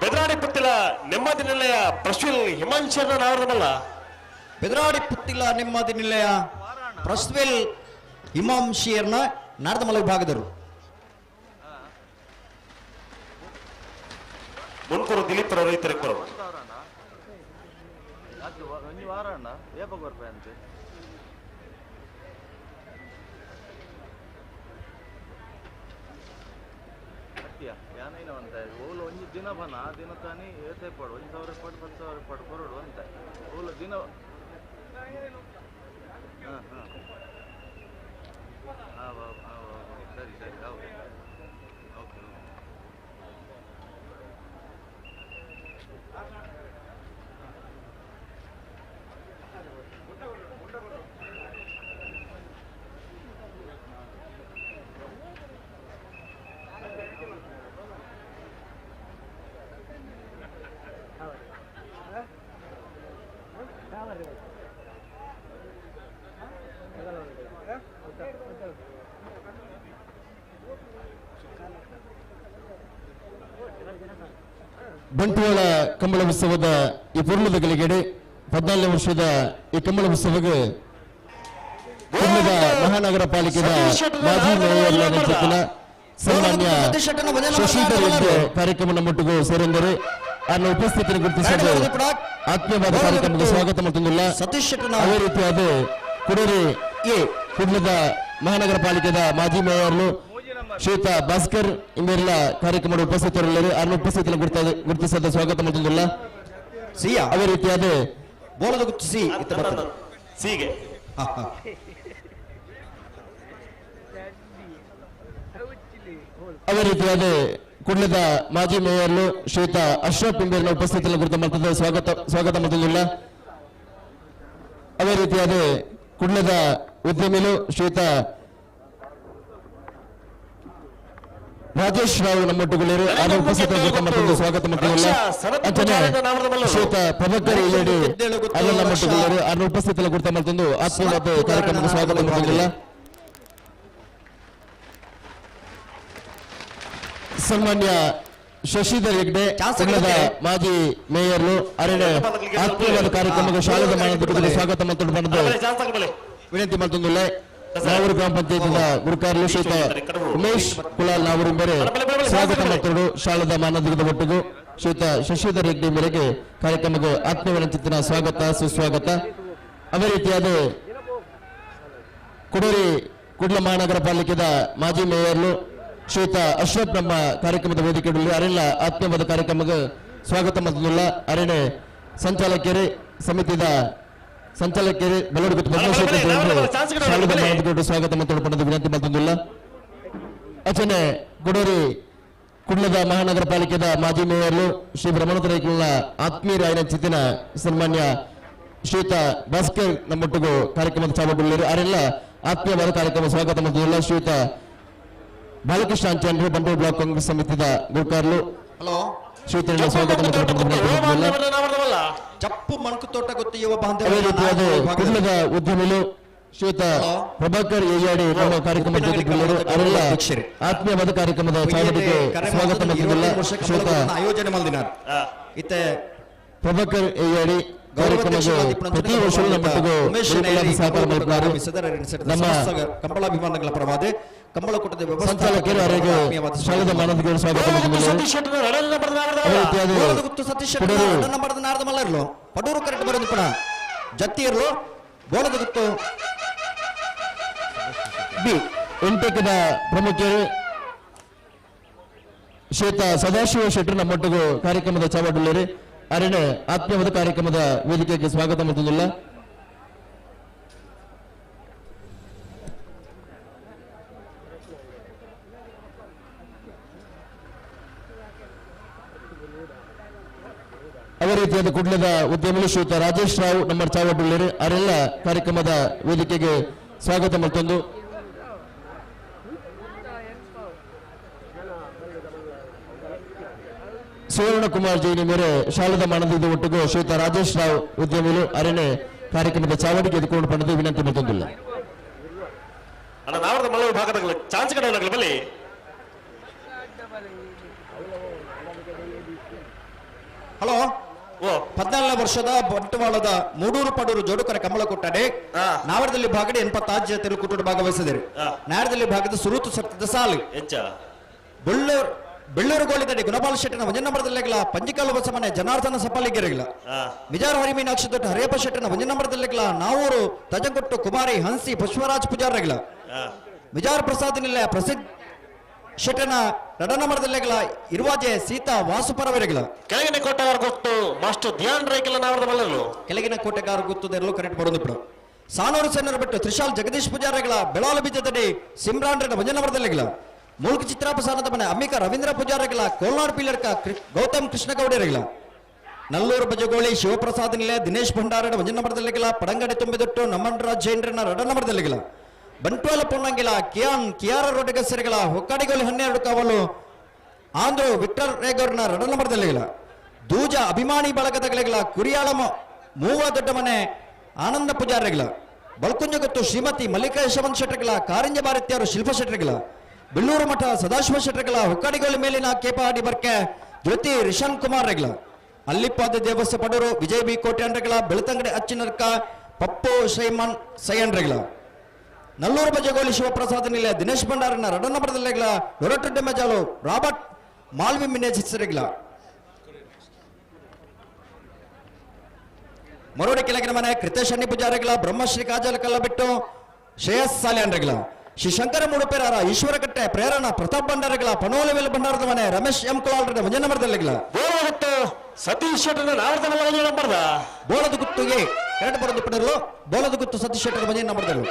[SPEAKER 19] ಬೆದರಾಡಿ ಪುತ್ತಿಲ ನೆಮ್ಮದಿ ನಿಲಯ ಪ್ರಶ್ವಿಲ್ ಹಿಮಾಂಶನ ನಾವರದಲ್ಲ.
[SPEAKER 5] ಬೆದರಾಡಿ ಪುತ್ತಿಲ ನೆಮ್ಮದಿ ನಿಲಯ ಪ್ರಸ್ವೆಲ್ ಹಿಮಾಂಶಿಯರ್ನ ನಾರ್ದಮಲ್ಲ ವಿಭಾಗದರು.
[SPEAKER 19] ಮುನ್ಕೂರು ದಿಲೀಪ್ ರೈತರಿಗೆ ಬರೋದು.
[SPEAKER 20] ಒಂಜಿ ದಿನ ಬನ ಆ ದಿನ ತಾನೇ ಏತೆ ಪಡು 1,000 ಪಡು 10,000 ಪಡು ಕೊರಡು ಅಂತ ಓಲ ದಿನ ಸರಿ ಸರಿ ಹೌದು ಓಕೆ
[SPEAKER 18] ಬಂಟ್ವಾಳ ಕಂಬಳ ಉತ್ಸವದ ಈ ಪೂರ್ಣದ ಗಳಿಗೆಡೆ 14ನೇ ವರ್ಷದ ಈ ಕಂಬಳ ಉತ್ಸವಕ್ಕೆ ಪೂರ್ಣದ ಮಹಾನಗರ ಪಾಲಿಕೆಯ ಮಾಜಿ ಮೇಯರ್ ನೇತೃತ್ವದ ಸನ್ಮಾನ್ಯ ಶಶಿಧರ್ ಎಂದು ಕಾರ್ಯಕ್ರಮ ನಮ್ಮೊಟ್ಟಿಗೂ ಸೇರೆಂದರೆ ಅನ್ನ ಉಪಸ್ಥಿತಿಯನ್ನು ಗುರುತಿಸಲು ಆತ್ಮೀಯವಾದ ಕಾರ್ಯಕ್ರಮಕ್ಕೆ ಸ್ವಾಗತ ಮತ್ತೊಂದಿಲ್ಲ. ಅದೇ ರೀತಿಯಾದ ಕುಡೂರಿ ಎ ಕುಡ್ಲದ ಮಹಾನಗರ ಪಾಲಿಕೆಯ ಮಾಜಿ ಮೇಯರ್ಲು ಶ್ರೀಯುತ ಭಾಸ್ಕರ್ ಇಂದೆಲ್ಲ ಕಾರ್ಯಕ್ರಮದ ಉಪಸ್ಥಿತರಿಲ್ಲರು ಅನ್ನ ಉಪಸ್ಥಿತಿಯನ್ನು ಗುರುತಿಸದ ಸ್ವಾಗತ ಮತ್ತೊಂದಿಲ್ಲ. ಅದೇ ರೀತಿಯಾದ
[SPEAKER 5] ಬೋಲದ ಗುರುತಿಸಿ
[SPEAKER 19] ಸಿಗೆ
[SPEAKER 18] ಅದೇ ರೀತಿಯಾದ ಕುಡ್ಲದ ಮಾಜಿ ಮೇಯರ್ಲು ಶ್ರೀಯುತ ಅಶ್ರಫ್ ಇಂಬೇರ್ನ ಉಪಸ್ಥಿತಿಯಲ್ಲಿ ಕುರಿತ ಮಟ್ಟದ ಸ್ವಾಗತ ಮತ್ತೊಂದಿಲ್ಲ. ಅದೇ ರೀತಿಯಾದ ಕುಡ್ಲದ ಉದ್ಯಮಿಲು ಶ್ರೀಯುತ ರಾಜೇಶ್ ರಾವ್ ನಮ್ಮೊಟ್ಟುಗಳಿರು ಆರು ಉಪಸ್ಥಿತರ ಜೊತೆ ಮತ್ತೊಂದು ಸ್ವಾಗತ ಮತ್ತೊಂದು ಅಂಚನೆ ಶ್ರೀಯುತ ಪ್ರಭಾಕರ್ ಇಯಡಿ ಅಲ್ಲ ನಮ್ಮೊಟ್ಟುಗಳಿರು ಆರು ಉಪಸ್ಥಿತರ ಕುರಿತ ಮತ್ತೊಂದು ಆತ್ಮೀಯವಾದ ಕಾರ್ಯಕ್ರಮಕ್ಕೆ ಸ್ವಾಗತ ಮತ್ತೊಂದಿಲ್ಲ. ಸನ್ಮಾನ್ಯ ಶಶಿಧರ್ ಹೆಗ್ಡೆ ಸಂಘದ ಮಾಜಿ ಮೇಯರ್ಲು ಅರಣ್ಯ ಆತ್ಮೀಯವಾದ ಕಾರ್ಯಕ್ರಮಕ್ಕೆ ಶಾಲೆದ ಮಾನದಂಡದಲ್ಲಿ ಸ್ವಾಗತ ಮತ್ತೊಂದು ವಿನಂತಿ ಮತ್ತೊಂದಿಲ್ಲ. ನಾವೂರು ಗ್ರಾಮ ಪಂಚಾಯತ್ನ ಗುರುಕಾರ್ಲು ಶ್ರೀಯುತ ಉಮೇಶ್ ಕುಲಾಲ್ ನಾವೂರು ಬೇರೆ ಸ್ವಾಗತ ಮತ್ತೊಂದು ಶಾಲೆದ ಮಾನದಂಡದ ಒಟ್ಟಿಗೂ ಶ್ರೀಯುತ ಶಶಿಧರ್ ಹೆಗ್ಡೆ ಮೇರೆಗೆ ಕಾರ್ಯಕ್ರಮಕ್ಕೆ ಆತ್ಮೀಯ ವಿನಂತಿನ ಸ್ವಾಗತ ಸುಸ್ವಾಗತ. ಅದೇ ರೀತಿಯಾದ ಕುಡೂರಿ ಕುಡ್ಲ ಮಹಾನಗರ ಪಾಲಿಕೆದ ಮಾಜಿ ಮೇಯರ್ಲು ಶ್ರೀಯುತ ಅಶ್ರಫ್ ನಮ್ಮ ಕಾರ್ಯಕ್ರಮದ ವೇದಿಕೆಯಲ್ಲಿ ಅರಣ್ಯ ಆತ್ಮೀಯವಾದ ಕಾರ್ಯಕ್ರಮಕ್ಕೆ ಸ್ವಾಗತ ಮತ್ತೊಂದಿಲ್ಲ. ಅರಣ್ಯ ಸಂಚಾಲಕಿಯರೇ ಸಮಿತಿದ ಸಂಚಾಲಕಿಯರೇ ಬಲ್ಲೂರು ಶಾಲೆದ ಸ್ವಾಗತ ಮತ್ತೊಂದು ವಿನಂತಿ ಮತ್ತೊಂದಿಲ್ಲ. ಅಚನೆ ಗುಡೂರಿ ಕುಡ್ಲದ ಮಹಾನಗರ ಪಾಲಿಕೆದ ಮಾಜಿ ಮೇಯರ್ಲು ಶ್ರೀ ಬ್ರಹ್ಮಣತರೈಕಲ್ನ ಆತ್ಮೀಯ ಚಿತ್ತಿನ ಸನ್ಮಾನ್ಯ ಶ್ರೀಯುತ ಭಾಸ್ಕರ್ ನಮ್ಮೊಟ್ಟಿಗೂ ಕಾರ್ಯಕ್ರಮದ ಚಾವಡಿಯಲ್ಲಿ ಅರೆಲ್ಲ ಆತ್ಮೀಯವಾದ ಕಾರ್ಯಕ್ರಮ ಸ್ವಾಗತ ಮತ್ತೊಂದಿಲ್ಲ. ಶ್ರೀಯುತ ಬಾಲಕೃಷ್ಣ ಅಂಚಂಡ್ರು ಬಂಡೂರು ಬ್ಲಾಕ್ ಕಾಂಗ್ರೆಸ್ ಸಮಿತಿದ ಗುರುಕಾರ್ಲು ಶ್ರೀಯುತ ಸ್ವಾಗತ
[SPEAKER 5] ಚಪ್ಪು ಮಣಕು ತೋಟ ಗೊತ್ತು ಯುವ ಬಾಂಧವ
[SPEAKER 18] ಅದೇ ರೀತಿಯಾದ ಕುಡ್ಲದ ಉದ್ಯಮಿಗಳು ಶ್ರೀಯುತ ಪ್ರಭಾಕರ್ ಎಯ್ಯಾಡಿ ನಮ್ಮ ಕಾರ್ಯಕ್ರಮದ ಜೊತೆಗಿಲ್ಲರು ಅವರೆಲ್ಲ ಆತ್ಮೀಯವಾದ ಕಾರ್ಯಕ್ರಮದ ಚಾವಡಿಗೆ ಸ್ವಾಗತ ಮತ್ತೊಂದಿಲ್ಲ. ಶ್ರೀಯುತ
[SPEAKER 5] ಆಯೋಜನೆ ಮಾಡಿನಾರ ಇತ್ತೆ
[SPEAKER 18] ಪ್ರಭಾಕರ್ ಎಯ್ಯಾಡಿ ಕಾರ್ಯಕ್ರಮಕ್ಕೆ ಪ್ರತಿ ವರ್ಷ ಸಹಕಾರ ಮಾಡಿದ್ದಾರೆ. ನಮ್ಮ
[SPEAKER 5] ಕಂಬಳಾಭಿಮಾನಗಳ ಪರವಾದ ಕಂಬಳಕೂಟದ
[SPEAKER 18] ಸಂಚಾಲಕರು ಅವರಿಗೆ ಶಾಲೆದ ಮಾನದಂಡಕ್ಕೆ ಸ್ವಾಗತ
[SPEAKER 5] ಮಲ್ಲರ್ಲು ಪಡೂರು ಕರೆಕ್ಟ್ ಬರೋದು ಕೂಡ ಜತ್ತಿ ಇರ್ಲು ಬೋಳದ ಗುತ್ತು
[SPEAKER 18] ಬಿ ಎಂಟೆಕ್ಕಿನ ಪ್ರಮುಖರು ಶ್ರೀಯುತ ಸದಾಶಿವ ಶೆಟ್ಟರ್ ನಮ್ಮೊಟ್ಟಿಗೂ ಕಾರ್ಯಕ್ರಮದ ಚಾವಡಿಯಲ್ಲಿ ಅರಣ್ಯ ಆತ್ಮೀಯವಾದ ಕಾರ್ಯಕ್ರಮದ ವೇದಿಕೆಗೆ ಸ್ವಾಗತ ಮತ್ತೊಂದಿಲ್ಲ. ಅದೇ ರೀತಿಯಾದ ಕುಡ್ಲದ ಉದ್ಯಮಿಗಳು ಶ್ರೀಯುತ ರಾಜೇಶ್ ರಾವ್ ನಮ್ಮ ಚಾವಡಿಯಲ್ಲಿ ಅವರೆಲ್ಲ ಕಾರ್ಯಕ್ರಮದ ವೇದಿಕೆಗೆ ಸ್ವಾಗತ ಮತ್ತೊಂದು. ಸುವರ್ಣ ಕುಮಾರ್ ಜೈನಿ ಮೇರೆ ಶಾಲೆದ ಮಾನದಂಡದ ಒಟ್ಟಿಗೂ ಶ್ರೀಯುತ ರಾಜೇಶ್ ರಾವ್ ಉದ್ಯಮಿಗಳು ಅರಣ್ಯ ಕಾರ್ಯಕ್ರಮದ ಚಾವಡಿಗೆ ಎದುಕೊಂಡು ಪಡೆದು ವಿನಂತಿ ಮತ್ತೊಂದಿಲ್ಲ.
[SPEAKER 19] ನಾವರದ ಮಳೆ ವಿಭಾಗದ ಚಾನ್ಸ್ ಕಡೆ ಬಲ್ಲಿ
[SPEAKER 5] ಹಲೋ 14ನೇ ವರ್ಷದ ಬಂಟ್ವಾಳದ ಮೂಡೂರು ಪಡೂರು ಜೋಡುಕರ ಕಮಲಕುಟ್ಟಡೆ ನಾವರದಲ್ಲಿ ಭಾಗಡೆ 80 ಜಾತಿಗಳು ಕುಟುಂಬ ಭಾಗವಹಿಸಿದರು. ನಾಡದಲ್ಲಿ ಭಾಗದ ಸುರುತು ಸರ್ತದ ಸಾಲು ಬೆಳ್ಳೂರು ಗೋಳಿದಡಿ ಗುಣಪಾಲ ಶೆಟ್ಟಿನ ಒಂಜನಂಬರದಲ್ಲಿಗಳ ಪಂಜಿಕಾಲು ಬಸಮನೆ ಜನಾರ್ದನ ಸಪಾಲಿಗೆರೆಗಳ ಮಿಜಾರ್ ಹರಿಮೀನಾಕ್ಷಿ ದೊಡ್ಡ ಹರಿಯಪ್ಪ ಶೆಟ್ಟಿನ ಒಂಜನಂಬರದಲ್ಲಿಗಳ ನಾವೂರು ತಜಂಗೊಟ್ಟು ಕುಮಾರಿ ಹಂಸಿ ಪುಷ್ಪರಾಜ್ ಪೂಜಾರಗಳ ಮಿಜಾರ್ ಪ್ರಸಾದ್ ನಿಲಯ ಪ್ರಸಿದ್ಧ ಶೆಟ್ಟನ ರಡನಂಬರದಲ್ಲಿಗಳ ಇರುವಾಜೆ ಸೀತಾ ವಾಸುಪರವರೆಗಳ
[SPEAKER 19] ಕೆಳಗಿನ ಕೋಟೆಗಾರ ಗೊತ್ತು ಮಾಸ್ಟರ್ ಧ್ಯಾನ್ ರೈಕಲ್ಲ ನಾವರದ ಮಲ್ಲರು
[SPEAKER 5] ಕೆಳಗಿನ ಕೋಟೆಗಾರ ಗೊತ್ತದೆರಲು ಕರೆಕ್ಟ್ ಬರೋದು ಬಿಡು ಸಾನೂರು ಸೇನರು ಬಿಟ್ಟು ತ್ರಿಶಾಲ್ ಜಗದೀಶ್ ಪೂಜಾರಗಳ ಬೆಳಾಲು ಬೀಜದಡಿ ಸಿಮ್ರಾನ್ ರೆಡ್ಡ ಒಂಜನಂಬರದಲ್ಲಿಗಳ ಮೂಲ್ಕ ಚಿತ್ರಾಪಸಾನದ ಮನೆ ಅಂಬಿಕಾ ರವೀಂದ್ರ ಪೂಜಾರಗಳ ಕೋಲ್ನಾಡ್ ಪಿಲ್ಲರ್ಕ ಗೌತಮ್ ಕೃಷ್ಣಗೌಡರಗಳ ನಲ್ಲೂರು ಬಜಗೋಳಿ ಶಿವಪ್ರಸಾದ್ ನಿಲಯ ದಿನೇಶ್ ಭಂಡಾರಡ ಒಂಜನಂಬರದಲ್ಲಿಗಳ ಪಡಂಗಡಿ ತುಂಬಿದೊಟ್ಟು ನಮ್ಮಂಡರಾಜ್ ಜೈನ್ರನ್ನ ರಡನಂಬರದಲ್ಲಿಗಳ ಬಂಟ್ವಾಳ ಪೊನ್ನಂಗಿಲ ಕಿಯಾರ ರೋಟಗಸರಿಗಳ ಹೊಕ್ಕಾಡಿಗೋಲಿ 12 ಕಾವಲು ಆಂಧ್ರ ವಿಕ್ಟರ್ ರೇಗೌರ್ನ ರಡನಂಬರದಲ್ಲಿಗಳ ದೂಜ ಅಭಿಮಾನಿ ಬಳಗದಗಳಿಗಳ ಕುರಿಯಾಳ ಮೂವ ದೊಡ್ಡ ಮನೆ ಆನಂದ ಪೂಜಾರಿಗಳ ಬಲ್ಕುಂಜಗೊತ್ತು ಶ್ರೀಮತಿ ಮಲ್ಲಿಕಾ ಯಶವಂತ್ ಶೆಟ್ಟರ್ಗಳ ಕಾರಿಂಜ ಭಾರತೀಯರು ಶಿಲ್ಪ ಶೆಟ್ಟರ್ಗಳ ಬೆಳ್ಳೂರು ಮಠ ಸದಾಶಿವ ಶೆಟ್ಟರ್ಗಳ ಹೊಕ್ಕಾಡಿಗೋಲಿ ಮೇಲಿನ ಕೇಪಾಡಿ ಬರ್ಕೆ ಜ್ಯೋತಿ ರಿಷನ್ ಕುಮಾರ್ ರೆಗ್ಲ ಅಲ್ಲಿಪಾದ ದೇವಸ್ಥ ಪಡೂರು ವಿಜಯ್ ಬಿ ಕೋಟ್ಯಾಂಡ್ರೆಗಳ ಬೆಳತಂಗಡಿ ಅಚ್ಚಿನರ್ಕ ಪಪ್ಪು ಶೈಮನ್ ಸೈಯನ್ರೆಗಳ ನಲ್ಲೂರು ಬಜಗೋಲಿ ಶಿವಪ್ರಸಾದ್ ನಿಲಯ ದಿನೇಶ್ ಭಂಡಾರನ ರಡನಂಬರದಲ್ಲಿಗಳ ಡೊರಟೊಡ್ಡೆ ಮಜಾಲು ರಾಬರ್ಟ್ ಮಾಲ್ವಿ ಮಿನೇಜ್ ಹೆಸರಿಗಳ ಮರೋಡಿ ಕೆಳಗಿನ ಮನೆ ಕೃತೇಶ್ ಅನ್ನಿ ಪೂಜಾರಿಗಳ ಬ್ರಹ್ಮಶ್ರೀ ಕಾಜಲ್ ಕಲ್ಲ ಬಿಟ್ಟು ಶ್ರೇಯಸ್ ಸಾಲ್ಯಾನ್ರೆಗಳ ಶ್ರೀ ಶಂಕರ ಮೂಡುಪೇರಾರ ಈಶ್ವರಕಟ್ಟೆ ಪ್ರೇರಣ ಪ್ರತಾಪ್ ಭಂಡಾರಿಗಳ ಪನೋಲಿವೆಲ್ ಭಂಡಾರದ ಮನೆ ರಮೇಶ್ ಎಂ ಕುಲಾಲ್ರ ಒಂಜನಂಬರದಲ್ಲಿಗಳ
[SPEAKER 19] ಸತೀಶ್ ಶೆಟ್ಟರ್ ನಂಬರ್ದ
[SPEAKER 5] ಬೋಳದ ಗುತ್ತುಗೆ ಎರಡು ಬರೋದು ಪಡೆಯಲು ಬೋಳದ ಗುತ್ತು ಸತೀಶ್ ಶೆಟ್ಟರ್ ಒಂಜನಂಬರದಲ್ಲೂ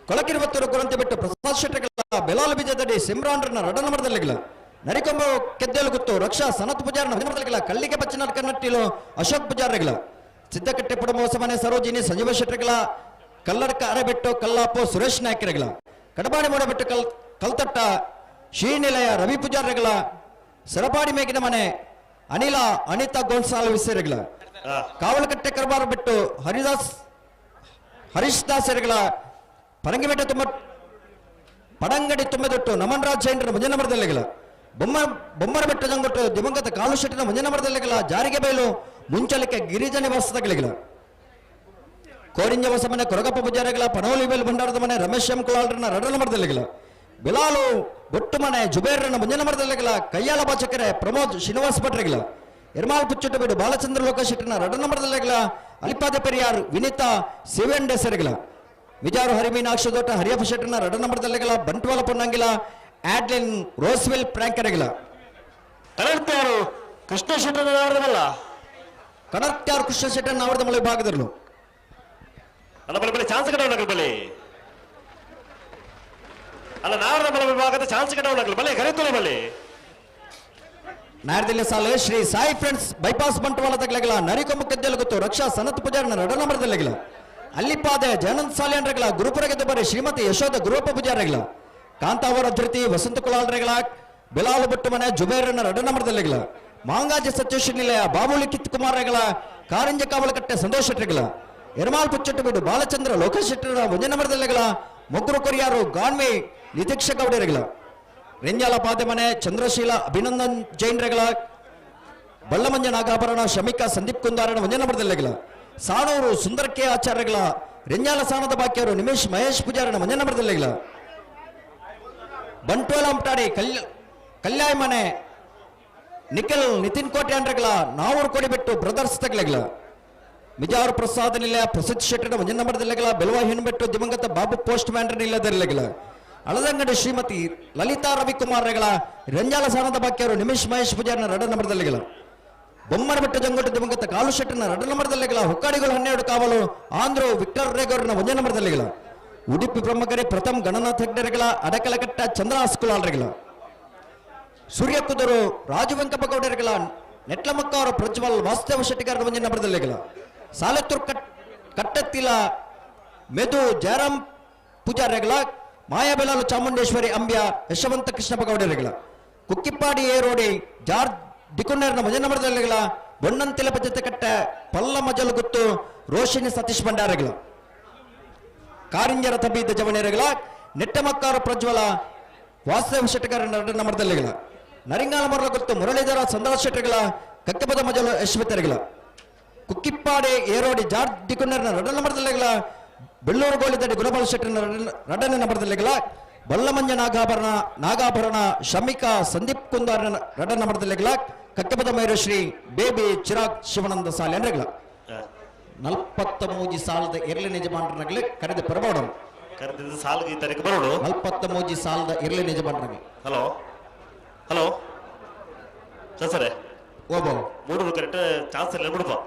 [SPEAKER 5] ಕೊಳಕಿರುವತ್ತರು ಕೊರಂತೆ ಬಿಟ್ಟು ಪ್ರಸಾದ್ ಶೆಟ್ಟರ್ಗಳ ಬೆಲಾಲ್ ಬೀಜದಡಿ ಸಿಮ್ರಾನ್ರನ್ನ ರಡನಂಬರದಲ್ಲಿಗಳ ನರಿಕೊಂಬ ಕೆದ್ದೇಲು ಗುತ್ತು ರಕ್ಷಾ ಸನತ್ ಪೂಜಾರನ ಒಂಜನಂಬರದಲ್ಲಿಗಳ ಕಳ್ಳಿಗೆ ಬಚ್ಚಿನ ಕನ್ನಟ್ಟಿಲು ಅಶೋಕ್ ಪೂಜಾರಿಗಳ ಸಿದ್ದಕಟ್ಟೆ ಪುಡಮೋಸ ಮನೆ ಸರೋಜಿನಿ ಸಂಜೀವ ಶೆಟ್ಟರ್ಗಳ ಕಲ್ಲಡ್ಕ ಅರೆಬೆಟ್ಟು ಕಲ್ಲಾಪು ಸುರೇಶ್ ನಾಯ್ಕರಗಳ ಕಡಬಾಡಿ ಮೂಡಬೆಟ್ಟು ಕಲ್ತಟ್ಟ ಶ್ರೀನಿಲಯ ರವಿ ಪೂಜಾರಿಗಳ ಸರಪಾಡಿ ಮೇಗಿನ ಮನೆ ಅನಿಲ ಅನಿತಾ ಗೋನ್ಸಾಲ್ವಿಸರಿಗಳ ಕಾವಲಕಟ್ಟೆ ಕರ್ಬಾರ ಬಿಟ್ಟು ಹರೀಶ್ ದಾಸರಿಗಳ ಪರಂಗಿಬೆಟ್ಟ ಪಡಂಗಡಿ ತುಂಬೆದೊಟ್ಟು ನಮನ್ ರಾಜ್ ಜೈನರ ಮುಂಜನಮರದಲ್ಲಿಗಳ ಬೊಮ್ಮರ ಬೆಟ್ಟ ಜಂಗೊಟ್ಟು ದಿವಂಗತ ಕಾಲು ಶೆಟ್ಟಿನ ಮುಂಜನಮರದಲ್ಲಿಗಳ ಜಾರಿಗೆ ಬಯಲು ಮುಂಚಲಿಕೆ ಗಿರಿಜ ನಿವಾಸದಗಳಿಗಳ ಕೋರಿಂಜ ಹೊಸಮನೆ ಕೊರಗಪ್ಪ ಪೂಜಾರಿಗಳ ಪನೋಲಿ ಬೇಲ್ ಭಂಡಾರದ ಮನೆ ರಮೇಶ್ ಎಂ ಕುಲಾಲ್ರನ್ನ ರಡಲ ಮರದಲ್ಲಿಗಳ ಬಿಲಾಲು ಬೊಟ್ಟು ಮನೆ ಜುಬೇರ್ರನ್ನ ಮುಂಜನ ಮರದಲ್ಲಿಗಳ ಕಯ್ಯಾಳ ಬಾಚಕರೆ ಪ್ರಮೋದ್ ಶ್ರೀನಿವಾಸ ಭಟ್ರಿಗಳ ಎರ್ಮಾಲ್ ಪುಚ್ಚುಟ್ಟು ಬಿಡು ಬಾಲಚಂದ್ರ ಲೋಕ ಶೆಟ್ಟಿನ ರಡಲ ಮರದಲ್ಲಿಗಳ ಅಲಿಪಾದ ಪೆರಿಯಾರ್ ವಿನಿತಾ ಸಿವೆಂಡೆಸರಿಗಳ ವಿಜಾರು ಹರಿಮೀನಾಕ್ಷ ದೊಡ್ಡ ಹರಿಯಪ್ಪ ಶೆಟ್ಟನ ರಡನ ಮರದಲ್ಲಿಗಳ ಬಂಟ್ವಾಳ ಪೊನ್ನಂಗಿಲ ಆಡ್ಲಿನ್ ರೋಸ್ವೆಲ್ ಪ್ರಾಂಕರಿಗಳ
[SPEAKER 19] ಕನರ್ತ್ಯಾರು ಕೃಷ್ಣ ಶೆಟ್ಟನ ನಾವರ್ದಮಲ್ಲ
[SPEAKER 5] ಕನರ್ತ್ಯಾರು ಕೃಷ್ಣ ಶೆಟ್ಟನ ನಾವರ್ದಮಲ್ಲ ವಿಭಾಗದಲ್ಲೂ
[SPEAKER 19] ಅಲ್ಲ ಬಲೆ ಚಾನ್ಸ್ ಕಟ್ಟವನಾಗಲಿ ಬಲೆ ಅಲ್ಲ ನಾವರ್ದಮಲ್ಲ ವಿಭಾಗದ ಚಾನ್ಸ್ ಕಟ್ಟವನಾಗಲಿ ಬಲೆ ಕರೆಯುತ್ತಲ್ಲ ಬಲೆ
[SPEAKER 5] ನಾಯರ್ದಿಲ್ಲ ಸಾಲು ಶ್ರೀ ಸಾಯಿ ಫ್ರೆಂಡ್ಸ್ ಬೈಪಾಸ್ ಬಂಟ್ವಾಳ ತಗಲಗಳ ನರಿಕೊಮ್ಮ ಕದ್ದೆಲು ಗೊತ್ತು ರಕ್ಷಾ ಸನತ್ ಪೂಜಾರನ ರಡನ ಮರದಲ್ಲಿಗಳ ಅಲ್ಲಿಪಾದೆ ಜಯನಂದ್ ಸಾಲಿಯನ್ರಗಳ ಗುರುಪುರ ಗೆದ್ದಬರಿ ಶ್ರೀಮತಿ ಯಶೋಧ ಗುರುವಪ್ಪ ಪೂಜಾರಿಗಳ ಕಾಂತಾವರ ಧೃತಿ ವಸಂತ ಕುಲಾಲ್ರೆಗಳ ಬಿಲಾಲು ಬಟ್ಟು ಮನೆ ಜುಬೇರನ ರಡನ ಮರದಲ್ಲಿಗಳ ಮಾಂಗಾಜಿ ಸತ್ಯಶ್ರೀ ನಿಲಯ ಬಾಬುಲಿ ಕಿತ್ ಕುಮಾರಗಳ ಕಾರಂಜ ಕಾವಲಕಟ್ಟೆ ಸಂತೋಷ್ ಶೆಟ್ಟರಿಗಳ ಎರ್ಮಾಲ್ ಪುಚ್ಚಟ್ಟು ಬಿಡು ಬಾಲಚಂದ್ರ ಲೋಕೇಶ್ ಶೆಟ್ಟರ ಮುಂಜನ ಮರದಲ್ಲಿಗಳ ಮೊಗ್ರು ಕೊರಿಯಾರು ಗಾನ್ವಿ ನಿತೀಕ್ಷ ಗೌಡರಿಗಳ ರೆಂಜಾಲ ಪಾದೆ ಮನೆ ಚಂದ್ರಶೀಲ ಅಭಿನಂದನ್ ಜೈನ್ರಗಳ ಬಳ್ಳಮಂಜ ನಾಗಾಭರಣ ಶಮಿಕಾ ಸಂದೀಪ್ ಕುಂದಾರನ ಮುಂಜನ ಮರದಲ್ಲಿಗಳ ಸಾಣೂರು ಸುಂದರ ಕೆ ಆಚಾರ್ಯಗಳ ರೆಂಜಾಲ ಸಾಣದ ಬಾಕಿಯವರು ನಿಮೇಶ್ ಮಹೇಶ್ ಪೂಜಾರನ ಮುಂಜನ ಮರದಲ್ಲಿಗಳ ಬಂಟ್ವಾಳ ಅಂಟಾಡಿ ಕಲ್ಯಾಯ ಮನೆ ನಿಖಿಲ್ ನಿತಿನ್ ಕೋಟೆ ಅಂಡ್ರಗಳ ನಾವೂರು ಕೊಡಿಬಿಟ್ಟು ಬ್ರದರ್ಸ್ ತಗಲಗಳ ಮಿಜಾರು ಪ್ರಸಾದ ನಿಲಯ ಪ್ರಸಿದ್ಧ ಶೆಟ್ಟರ ಮುಂಜನ ಮರದಲ್ಲಿಗಳ ಬೆಲುವ ಹೆಣ್ಬೆಟ್ಟು ದಿವಂಗತ ಬಾಬು ಪೋಸ್ಟ್ ಮ್ಯಾನ್ರ ನಿಲ್ಲದಲ್ಲಿಗಳ ಅಳದಂಗಡಿ ಶ್ರೀಮತಿ ಲಲಿತಾ ರವಿಕುಮಾರ್ಗಳ ರಂಜಾಲ ಸಾಣದ ಬಾಕಿಯವರು ನಿಮೇಶ್ ಮಹೇಶ್ ಪೂಜಾರನ ರಡನ ಮರದಲ್ಲಿಗಳ ಬೊಮ್ಮರ ಬೆಟ್ಟ ಜಂಗೋಟ ದಿವಂಗತ ಕಾಲು ಶೆಟ್ಟನ ರಡನ ಮರದಲ್ಲಿಗಳ ಹುಕ್ಕಾಡಿಗಳು 12 ಕಾವಲು ಆಂಧ್ರ ವಿಕ್ಟರ್ ರೇಗೌರನ ಮುಂಜನ ಮರದಲ್ಲಿಗಳ ಉಡುಪಿ ಪ್ರಮುಖರೇ ಪ್ರಥಮ್ ಗಣನಾಥ್ ಹೆಗ್ಡೆರೆಗಳ ಅಡಕಲಕಟ್ಟ ಚಂದ್ರ ಹಸ್ಕುಲಾಲ್ರೆಗಳ ಸೂರ್ಯ ಕುದರು ರಾಜು ವೆಂಕಪ್ಪಗೌಡರೆಗಳ ನೆಟ್ಲಮಕ್ಕ ಅವರ ಪ್ರಜ್ವಲ್ ವಾಸ್ತವ ಶೆಟ್ಟಿಗಾರರ ಮುಂಜನ ಮರದಲ್ಲಿಗಳ ಸಾಲೆತ್ತೂರ್ ಕಟ್ಟತ್ತಿಲ ಮೆದು ಜಯರಾಮ್ ಪೂಜಾರಿಗಳ ಮಾಯಾಬೆಲಾಲು ಚಾಮುಂಡೇಶ್ವರಿ ಅಂಬ್ಯ ಯಶವಂತ ಕೃಷ್ಣಪ್ಪ ಗೌಡರಿಗಳ ಕುಕ್ಕಿಪ್ಪಾಡಿ ಏರೋಡಿ ಜಾರ್ಜ್ ದಿಕುಂಡರ್ನ ಮುಂಜನ ಮರದಲ್ಲಿಗಳ ಬೊಣ್ಣಂತಿಲ ಪದ್ಧತಿ ಕಟ್ಟ ಪಲ್ಲ ಮಜಲು ಗುತ್ತು ರೋಷಿನಿ ಸತೀಶ್ ಭಂಡಾರಗಳ ಕಾರಿಂಜರ ತಬೀದ ಜವನೇರಗಳ ನೆಟ್ಟಮಕ್ಕಾರ ಪ್ರಜ್ವಲ ವಾಸ್ತವ ಶೆಟ್ಟಗಾರ ರಡನ ಮರದಲ್ಲಿಗಳ ನರಿಂಗಾಲ ಮರಲ ಗುತ್ತು ಮುರಳೀಧರ ಸಂದರ ಶೆಟ್ಟರಿಗಳ ಕಕ್ಕಪದ ಮಜಲು ಯಶ್ವತರಿಗಳ ಕುಕ್ಕಿಪ್ಪಾಡೆ ಏರೋಡಿ ಜಾರ್ಜ್ ದಿಕುಂಡರ್ನ ರಡನ ಮರದಲ್ಲಿಗಳ ಬೆಳ್ಳೂರು ಗೋಳಿದಡಿ ಗುಣಪಾಲ ಶೆಟ್ಟನ ರಡನ ಮರದಲ್ಲಿಗಳ ಬಲ್ಲಮಂಜ ನಾಗಾಭರಣ ಶಮಿಕಾ ಸಂದೀಪ್ ಕುಂದಾರನ ರಡನ ಮರದಲ್ಲಿಗಳ ಕಕ್ಕಪದ ಮೈರಶ್ರೀ ಬೇಬಿ ಚಿರಾಗ್ ಶಿವಾನಂದ ಸಾಲೆ ಅಂದ್ರಗಳ 43 ಸಾಲದ ಎರಡನೇ ಯಜಮಾನರನ್ನಾಗಲಿ ಕರೆದು ಪರಬೋಡನು
[SPEAKER 19] ಕರೆದಿದ್ದ ಸಾಲಿಗೆ ತನಕ ಬರೋಡು
[SPEAKER 5] 43 ಸಾಲದ ಎರಡನೇ ಯಜಮಾನರಾಗಿ
[SPEAKER 19] ಹಲೋ ಹಲೋ ಸರ್
[SPEAKER 5] ಓಬೋ
[SPEAKER 19] ಮೂಡೂರು ಕರೆಕ್ಟ್ ಚಾನ್ಸ್ ಇಲ್ಲ ಬಿಡಪ್ಪ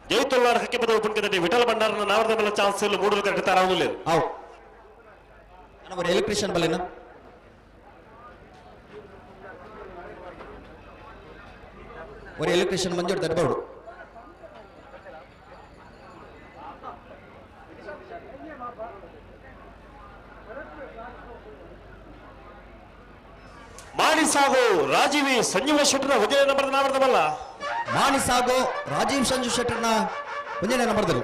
[SPEAKER 19] ಜೈತುಲ್ಲಾರ ಹಕ್ಕಿ ಪದ ಉಪನ್ಕದಲ್ಲಿ ವಿಠಲ ಭಂಡಾರನ ನಾವರ್ದ ಮೇಲೆ ಚಾನ್ಸ್ ಇಲ್ಲ ಮೂಡೂರು ಕರೆಕ್ಟ್ ತಾರಾವುದಿಲ್ಲ
[SPEAKER 5] ಹೌದು ನಾನು ಎಲೆಕ್ಟ್ರಿಷಿಯನ್ ಬಲ್ಲೇನ ஒரு எலக்ட்ரிஷியன் ಮಂಜೂರು ತರಬಹುದು
[SPEAKER 19] ಮಾಣಿಸಾಗೋ ರಾಜೀವಿ ಸಂಜೀವ ಶೆಟ್ಟರ ಹುಜೆ ನಂಬರ್ ನಾವರ್ದಮಲ್ಲ
[SPEAKER 5] ಮಾಣಿಸಾಗೋ ರಾಜೀವ್ ಸಂಜು ಶೆಟ್ಟರ್ನ ಹುಜೆ ನಂಬರ್ದರು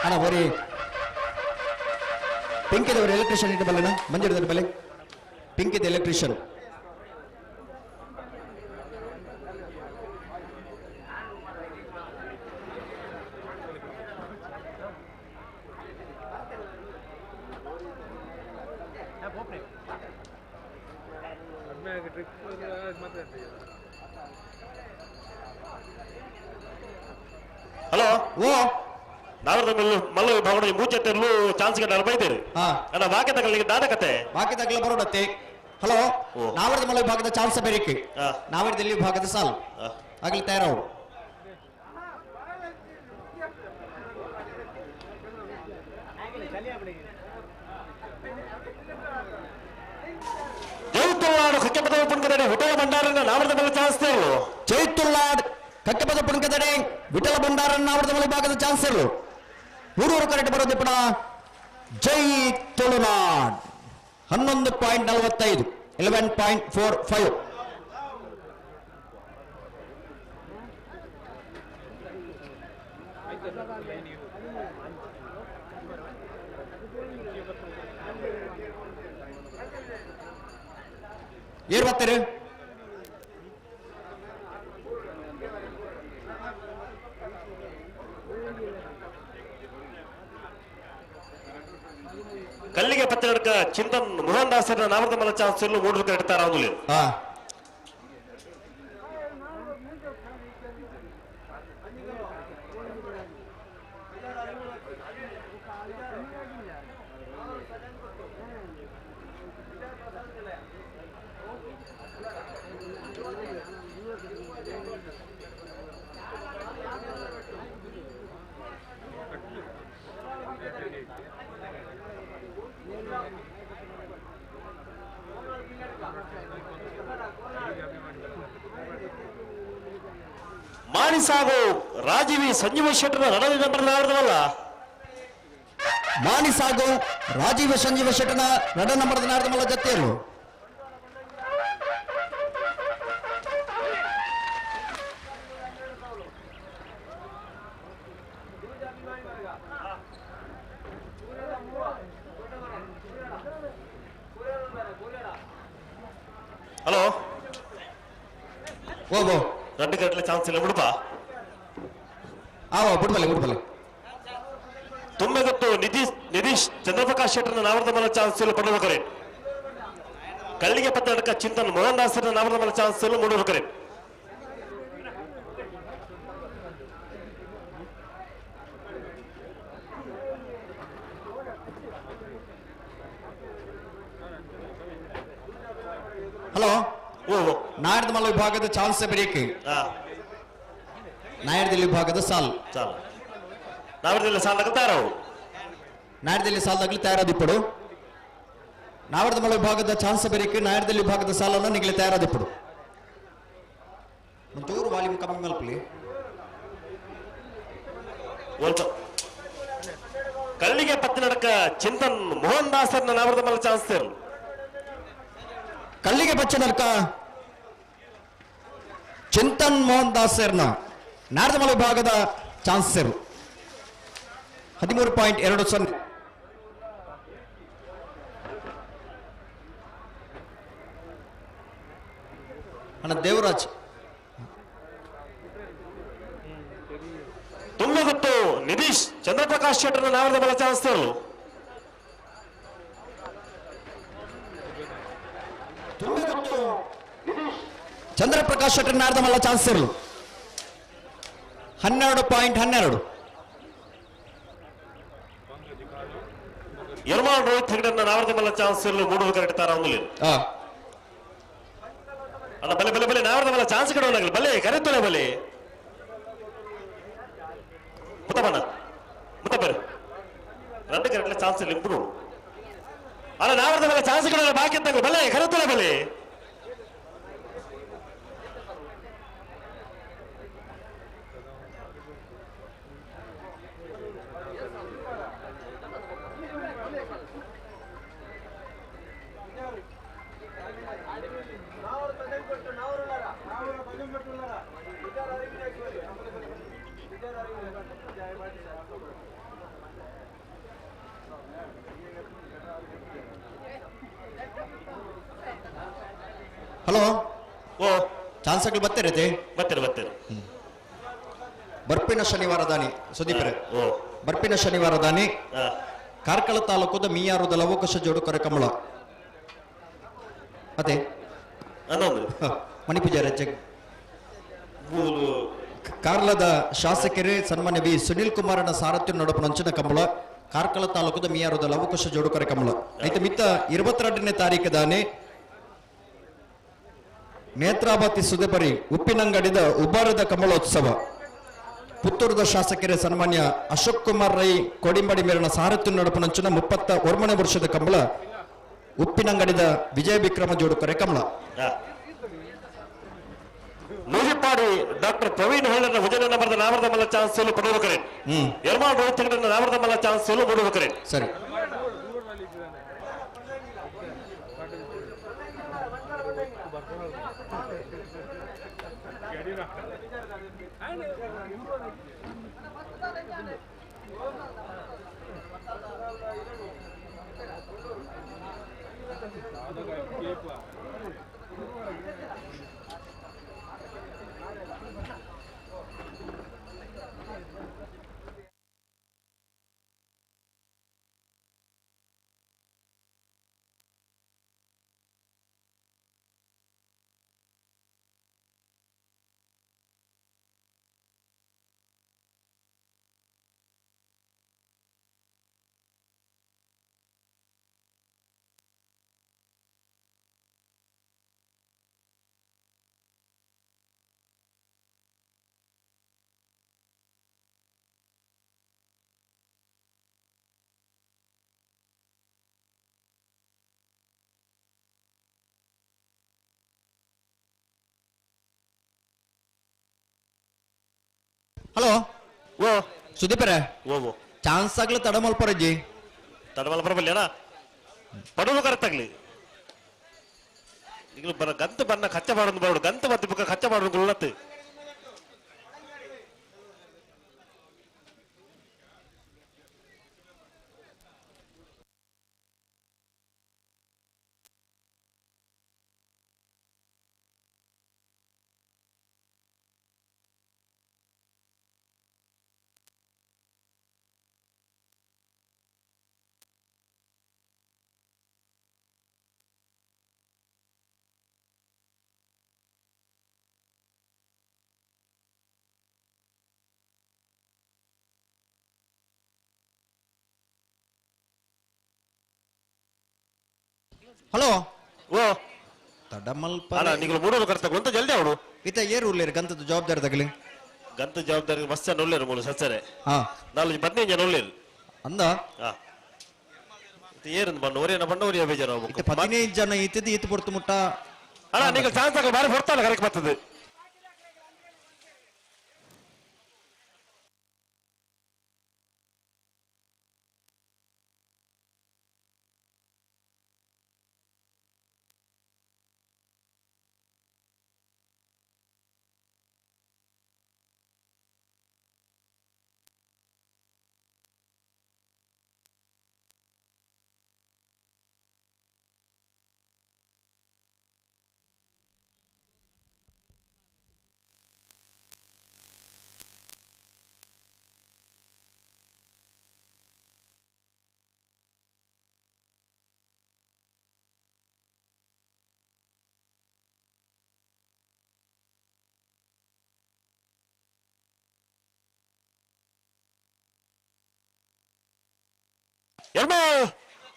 [SPEAKER 5] ಅಣ್ಣ ಒರಿ ಪಿಂಕಿದ ஒரு ಎಲೆಕ್ಟ್ರಿಷಿಯನ್ ಇಟ್ಟು ಬಲ್ಲನ ಮಂಜೂರು ತರ ಬಲೆ ಪಿಂಕಿದ ಎಲೆಕ್ಟ್ರಿಷಿಯನ್
[SPEAKER 19] ಹಲೋ
[SPEAKER 5] ಓ
[SPEAKER 19] ನಾವರ್ದ ಮಲ್ಲ ವಿಭಾಗದ ಮೂಚೆತ್ತರ್ಲು ಚಾನ್ಸ್ ಗೆ ಬೈದೇರಿ ಅಣ್ಣ ವಾಕ್ಯ ತಗಲಿಗೆ ದಾದಕತೆ
[SPEAKER 5] ವಾಕ್ಯ ತಗಲ ಬರೋಡತ್ತೆ ಹಲೋ ನಾವರ್ದ ಮಲ್ಲ ವಿಭಾಗದ ಚಾನ್ಸ್ ಬೇರಿಕೆ ನಾವರ್ದ ಇಲ್ಲಿ ವಿಭಾಗದ ಸಾಲ್ ಆಗಲಿ ತಯಾರವರು
[SPEAKER 19] ಜೈತುಲ್ಲಾಡ್ ಹಕ್ಕಿ ಪದ ಉಪನ್ಕದಲ್ಲಿ ವಿಠಲ ಭಂಡಾರನ ನಾವರ್ದ ಮಲ್ಲ ಚಾನ್ಸ್ ತೇರು
[SPEAKER 5] ಜೈತುಲ್ಲಾಡ್ ಕಕ್ಕಪದ ಪುಣಕದಡೆ ವಿಠಲ ಭಂಡಾರನ್ನ ಅವರದ ಭಾಗದ ಚಾನ್ಸರು ಮೂರೂರು ಕರೆಕ್ಟ್ ಬರೋದು ಪುಣ ಜೈ ತುಳುನಾಡ್ 11.45 11.45. ಏರ್ ಬರ್ತಾರೆ
[SPEAKER 19] ಕಲ್ಲಿಗೆ ಪತ್ತೆರಡ್ಕ ಚಿಂತನ್ ಮೋಹನ್ ದಾಸರ ನಾಮದ ಮಲ ಚಾನ್ಸ್ ಎಲ್ಲೂ 3 ವಿಕೆಟ್ ಇಡ್ತಾರ ಅವನು ಮಾನಿಸಾಗು ರಾಜೀವಿ ಸಂಜೀವ ಶೆಟ್ಟರ ನಡನ ನಂಬರ್ ಆಡ್ದವಲ್ಲ
[SPEAKER 5] ಮಾನಿಸಾಗು ರಾಜೀವ ಸಂಜೀವ ಶೆಟ್ಟನ ನಡ ನಂಬರ್ ಆಡ್ದವಲ್ಲ ಜೊತೆಯಲ್ಲೂ
[SPEAKER 19] ಹಲೋ
[SPEAKER 5] ಓ
[SPEAKER 19] ரெண்டு கரெக்ட்ல சான்ஸ் இல்ல ಬಿಡುಪಾ
[SPEAKER 5] ಬಿಡ್ಬಲ್ಲ
[SPEAKER 19] ತುಂಬೆಗೊತ್ತು ನಿತೀಶ್ ಚಂದ್ರಪ್ರಕಾಶ್ ಶೆಟ್ಟರ್ನ ನಾಮದ ಮಲ ಚಾನ್ಸ್ ಇಲ್ಲ ಪಡೆದಕರೆ ಕಲ್ಲಿಗೆ ಪತ್ತೆರಡ್ಕ ಚಿಂತನ್ ಮೋಹನ್ ದಾಸರ ನಾಮದ ಮಲ ಚಾನ್ಸ್ ಇಲ್ಲ 3 ವಿಕೆಟ್
[SPEAKER 5] ಹಲೋ ನಾಯರ್ದ ಮಲ್ಲ ವಿಭಾಗದ ಚಾನ್ಸ್ ಬರೀಕೆ ನಾಯರ್ದಲ್ಲಿ ವಿಭಾಗದ ಸಾಲ್
[SPEAKER 19] ನಾವರ್ದಲ್ಲಿ ಸಾಲ್ ತಗಲ್ತಾರ
[SPEAKER 5] ನಾಯರ್ದಲ್ಲಿ ಸಾಲ್ ತಗಲಿ ತಯಾರಾದಿಪ್ಪಡು ನಾವರ್ದ ಮಲ್ಲ ವಿಭಾಗದ ಚಾನ್ಸ್ ಬರೀಕೆ ನಾಯರ್ದಲ್ಲಿ ವಿಭಾಗದ ಸಾಲನ್ನು ನಿಗಲಿ ತಯಾರಾದಿಪ್ಪಡು ಒಂಚೂರು ವಾಲ್ಯೂಮ್ ಕಮ್ಮಿ ಮಲ್ಪಲಿ
[SPEAKER 19] ಕಲ್ಲಿಗೆ ಪತ್ತೆರಡ್ಕ ಚಿಂತನ್ ಮೋಹನ್ ದಾಸರ್ನ ನಾಮದ ಮಲ್ಲ ಚಾನ್ಸ್ ಇರಲು
[SPEAKER 5] ಕಲ್ಲಿಗೆ ಪಚ್ಚನರ್ಕ ಚಿಂತನ್ ಮೋಹನ್ ದಾಸರ್ನ ನಾಡದಮಲ ವಿಭಾಗದ ಚಾನ್ಸರ್ 13.20. ಅಣ್ಣ ದೇವರಾಜ್
[SPEAKER 19] ತುಂಬೆಗೊತ್ತು ನಿತೀಶ್ ಚಂದ್ರಪ್ರಕಾಶ್ ಶೆಟ್ಟರ್ನ ನಾಮದ ಮಲ ಚಾನ್ಸ್ ಇರಲು
[SPEAKER 5] ಚಂದ್ರಪ್ರಕಾಶ್ ಶೆಟ್ಟರ್ ನಾಡ್ದ ಮಲ್ಲ ಚಾನ್ಸ್ ಇರಲು 12.12.
[SPEAKER 19] ಯರ್ಮಾನ್ ರೋಹಿತ್ ಹೆಗ್ಡೆನ ನಾಮದ ಮಲ್ಲ ಚಾನ್ಸ್ ಇರಲು 3 ವಿಕೆಟ್ ಇಡ್ತಾರ ಅವನು ಅಣ್ಣ ಬಲೆ ನಾಮದ ಮಲ್ಲ ಚಾನ್ಸ್ ಕೊಡೋನಾಗಲಿ ಬಲೆ ಕರೆತೋಳೆ ಬಲೆ ಮುತ್ತಬರ 2 ವಿಕೆಟ್ ಚಾನ್ಸ್ ಇಲ್ಲ ಇಂಪ್ರೂವ್ ಅಲ್ಲ ನಾಮದ ಮಲ್ಲ ಚಾನ್ಸ್ ಕೊಡೋಣ ಬಾಕಿ ಇದ್ದಾಗ ಬಲೆ ಕರೆತೋಳೆ ಬಲೆ
[SPEAKER 5] ಹಲೋ ಚಾನ್ಸ್ಗಳು ಬರ್ತಿರತ್ತೆ
[SPEAKER 19] ಬರ್ತೀರಿ
[SPEAKER 5] ಬರ್ಪಿನ ಶನಿವಾರ ದಾನಿ ಸುದೀಪರೇ ಬರ್ಪಿನ ಶನಿವಾರ ದಾನಿ ಕಾರ್ಕಳ ತಾಲೂಕದ ಮೀಯಾರುದ ಲವಕಶ ಜೋಡು ಕರೆಕಂಬಳ ಅದೇ ಮಣಿಪೂಜಾರ ಕಾರ್ಲದ ಶಾಸಕರೇ ಸನ್ಮಾನ್ಯ ವಿ ಸುನಿಲ್ ಕುಮಾರನ ಸಾರಥ್ಯ ನಡುಪು ನಂಚಿನ ಕಂಬಳ ಕಾರ್ಕಳ ತಾಲೂಕದ ಮೀಯಾರುದ ಲವಕಶ ಜೋಡು ಕರೆಕಂಬಳ ಐತೆ ಮಿತ್ತ 22ನೇ ತಾರೀಕು ದಾನೆ ನೇತ್ರಾವತಿ ಸುದೆಬರಿ ಉಪ್ಪಿನಂಗಡಿದ ಉಬ್ಬಾರದ ಕಮಲೋತ್ಸವ ಪುತ್ತೂರದ ಶಾಸಕರೇ ಸನ್ಮಾನ್ಯ ಅಶೋಕ್ ಕುಮಾರ್ ರೈ ಕೋಡಿಂಬಡಿ ಮೇಲಿನ ಸಾರಥ್ಯ ನಡುಪು ನಂಚಿನ 31ನೇ ವರ್ಷದ ಕಂಬಳ ಉಪ್ಪಿನಂಗಡಿದ ವಿಜಯ ವಿಕ್ರಮ ಜೋಡು ಕರೆ ಕಮಲ
[SPEAKER 19] ನೂಜಿಪ್ಪಾಡಿ ಡಾಕ್ಟರ್ ಪ್ರವೀಣ್ ಹೊಳ್ಳನ ಭುಜನ ನಂಬರ್ದ ನಾವರದ ಮಲ್ಲ ಚಾನ್ಸ್ ಪಡೆಯುವ ಕರೆ ಎರ್ಮಾಳ್ ರೋಹಿತ್ ಹೆಗಡೆ ನಾವರದ ಮಲ್ಲ ಚಾನ್ಸ್ ಮೂಡುವ ಕರೆ
[SPEAKER 5] ಸರಿ ಹಲೋ
[SPEAKER 19] ಓ
[SPEAKER 5] ಸುದೀಪರೇ
[SPEAKER 19] ಓ
[SPEAKER 5] ಚಾನ್ಸ್ ಆಗ್ಲಿ ತಡಮಲ್ಪರಜ್ಜಿ
[SPEAKER 19] ತಡಮಲ್ಪರ ಬಲ್ಲೇನಾ ಪಡುವ ಕರೆಕ್ಟ್ ಆಗ್ಲಿ ಈಗ ಬರ ಗಂತು ಬಣ್ಣ ಕಚ್ಚ ಮಾಡೋದು ಬರೋಡು ಗಂತು ಮತ್ತೆ ಬುಕ್ಕ ಕಚ್ಚ ಮಾಡೋದು ಗುಳ್ಳತ್ತು
[SPEAKER 5] ಹಲೋ
[SPEAKER 19] ಓ
[SPEAKER 5] ತಡಮಲ್ಪ
[SPEAKER 19] ಅಲ್ಲ ನೀವು ಮೂಡೋದು ಕರೆಕ್ಟ್ ಅಂತ ಜಲ್ದಿ ಅವಳು
[SPEAKER 5] ಈತ ಏರು ಉಳ್ಳೇರಿ ಗಂತದ ಜವಾಬ್ದಾರಿ ತಗಲಿ
[SPEAKER 19] ಗಂತ ಜವಾಬ್ದಾರಿ ಮಸ್ತ್ ಜನ ಒಳ್ಳೇರು ಮೂಲ ಸಚ್ಚರೆ
[SPEAKER 5] ಹಾ
[SPEAKER 19] 15 ಜನ ಒಳ್ಳೇರು
[SPEAKER 5] ಅಂದ
[SPEAKER 19] ಹಾ ಏರು ಬಣ್ಣವರೇನ ಬಣ್ಣವರಿಯ ಬೇಜಾರು
[SPEAKER 5] 15 ಜನ ಈತದ ಈತ ಪೊರ್ತು ಮುಟ್ಟ
[SPEAKER 19] ಅಲ್ಲ ನೀವು ಚಾನ್ಸ್ ಆಗ ಬಾರಿ ಹೊಡ್ತಾನೆ ಕರೆಕ್ಟ್ ಬರ್ತದೆ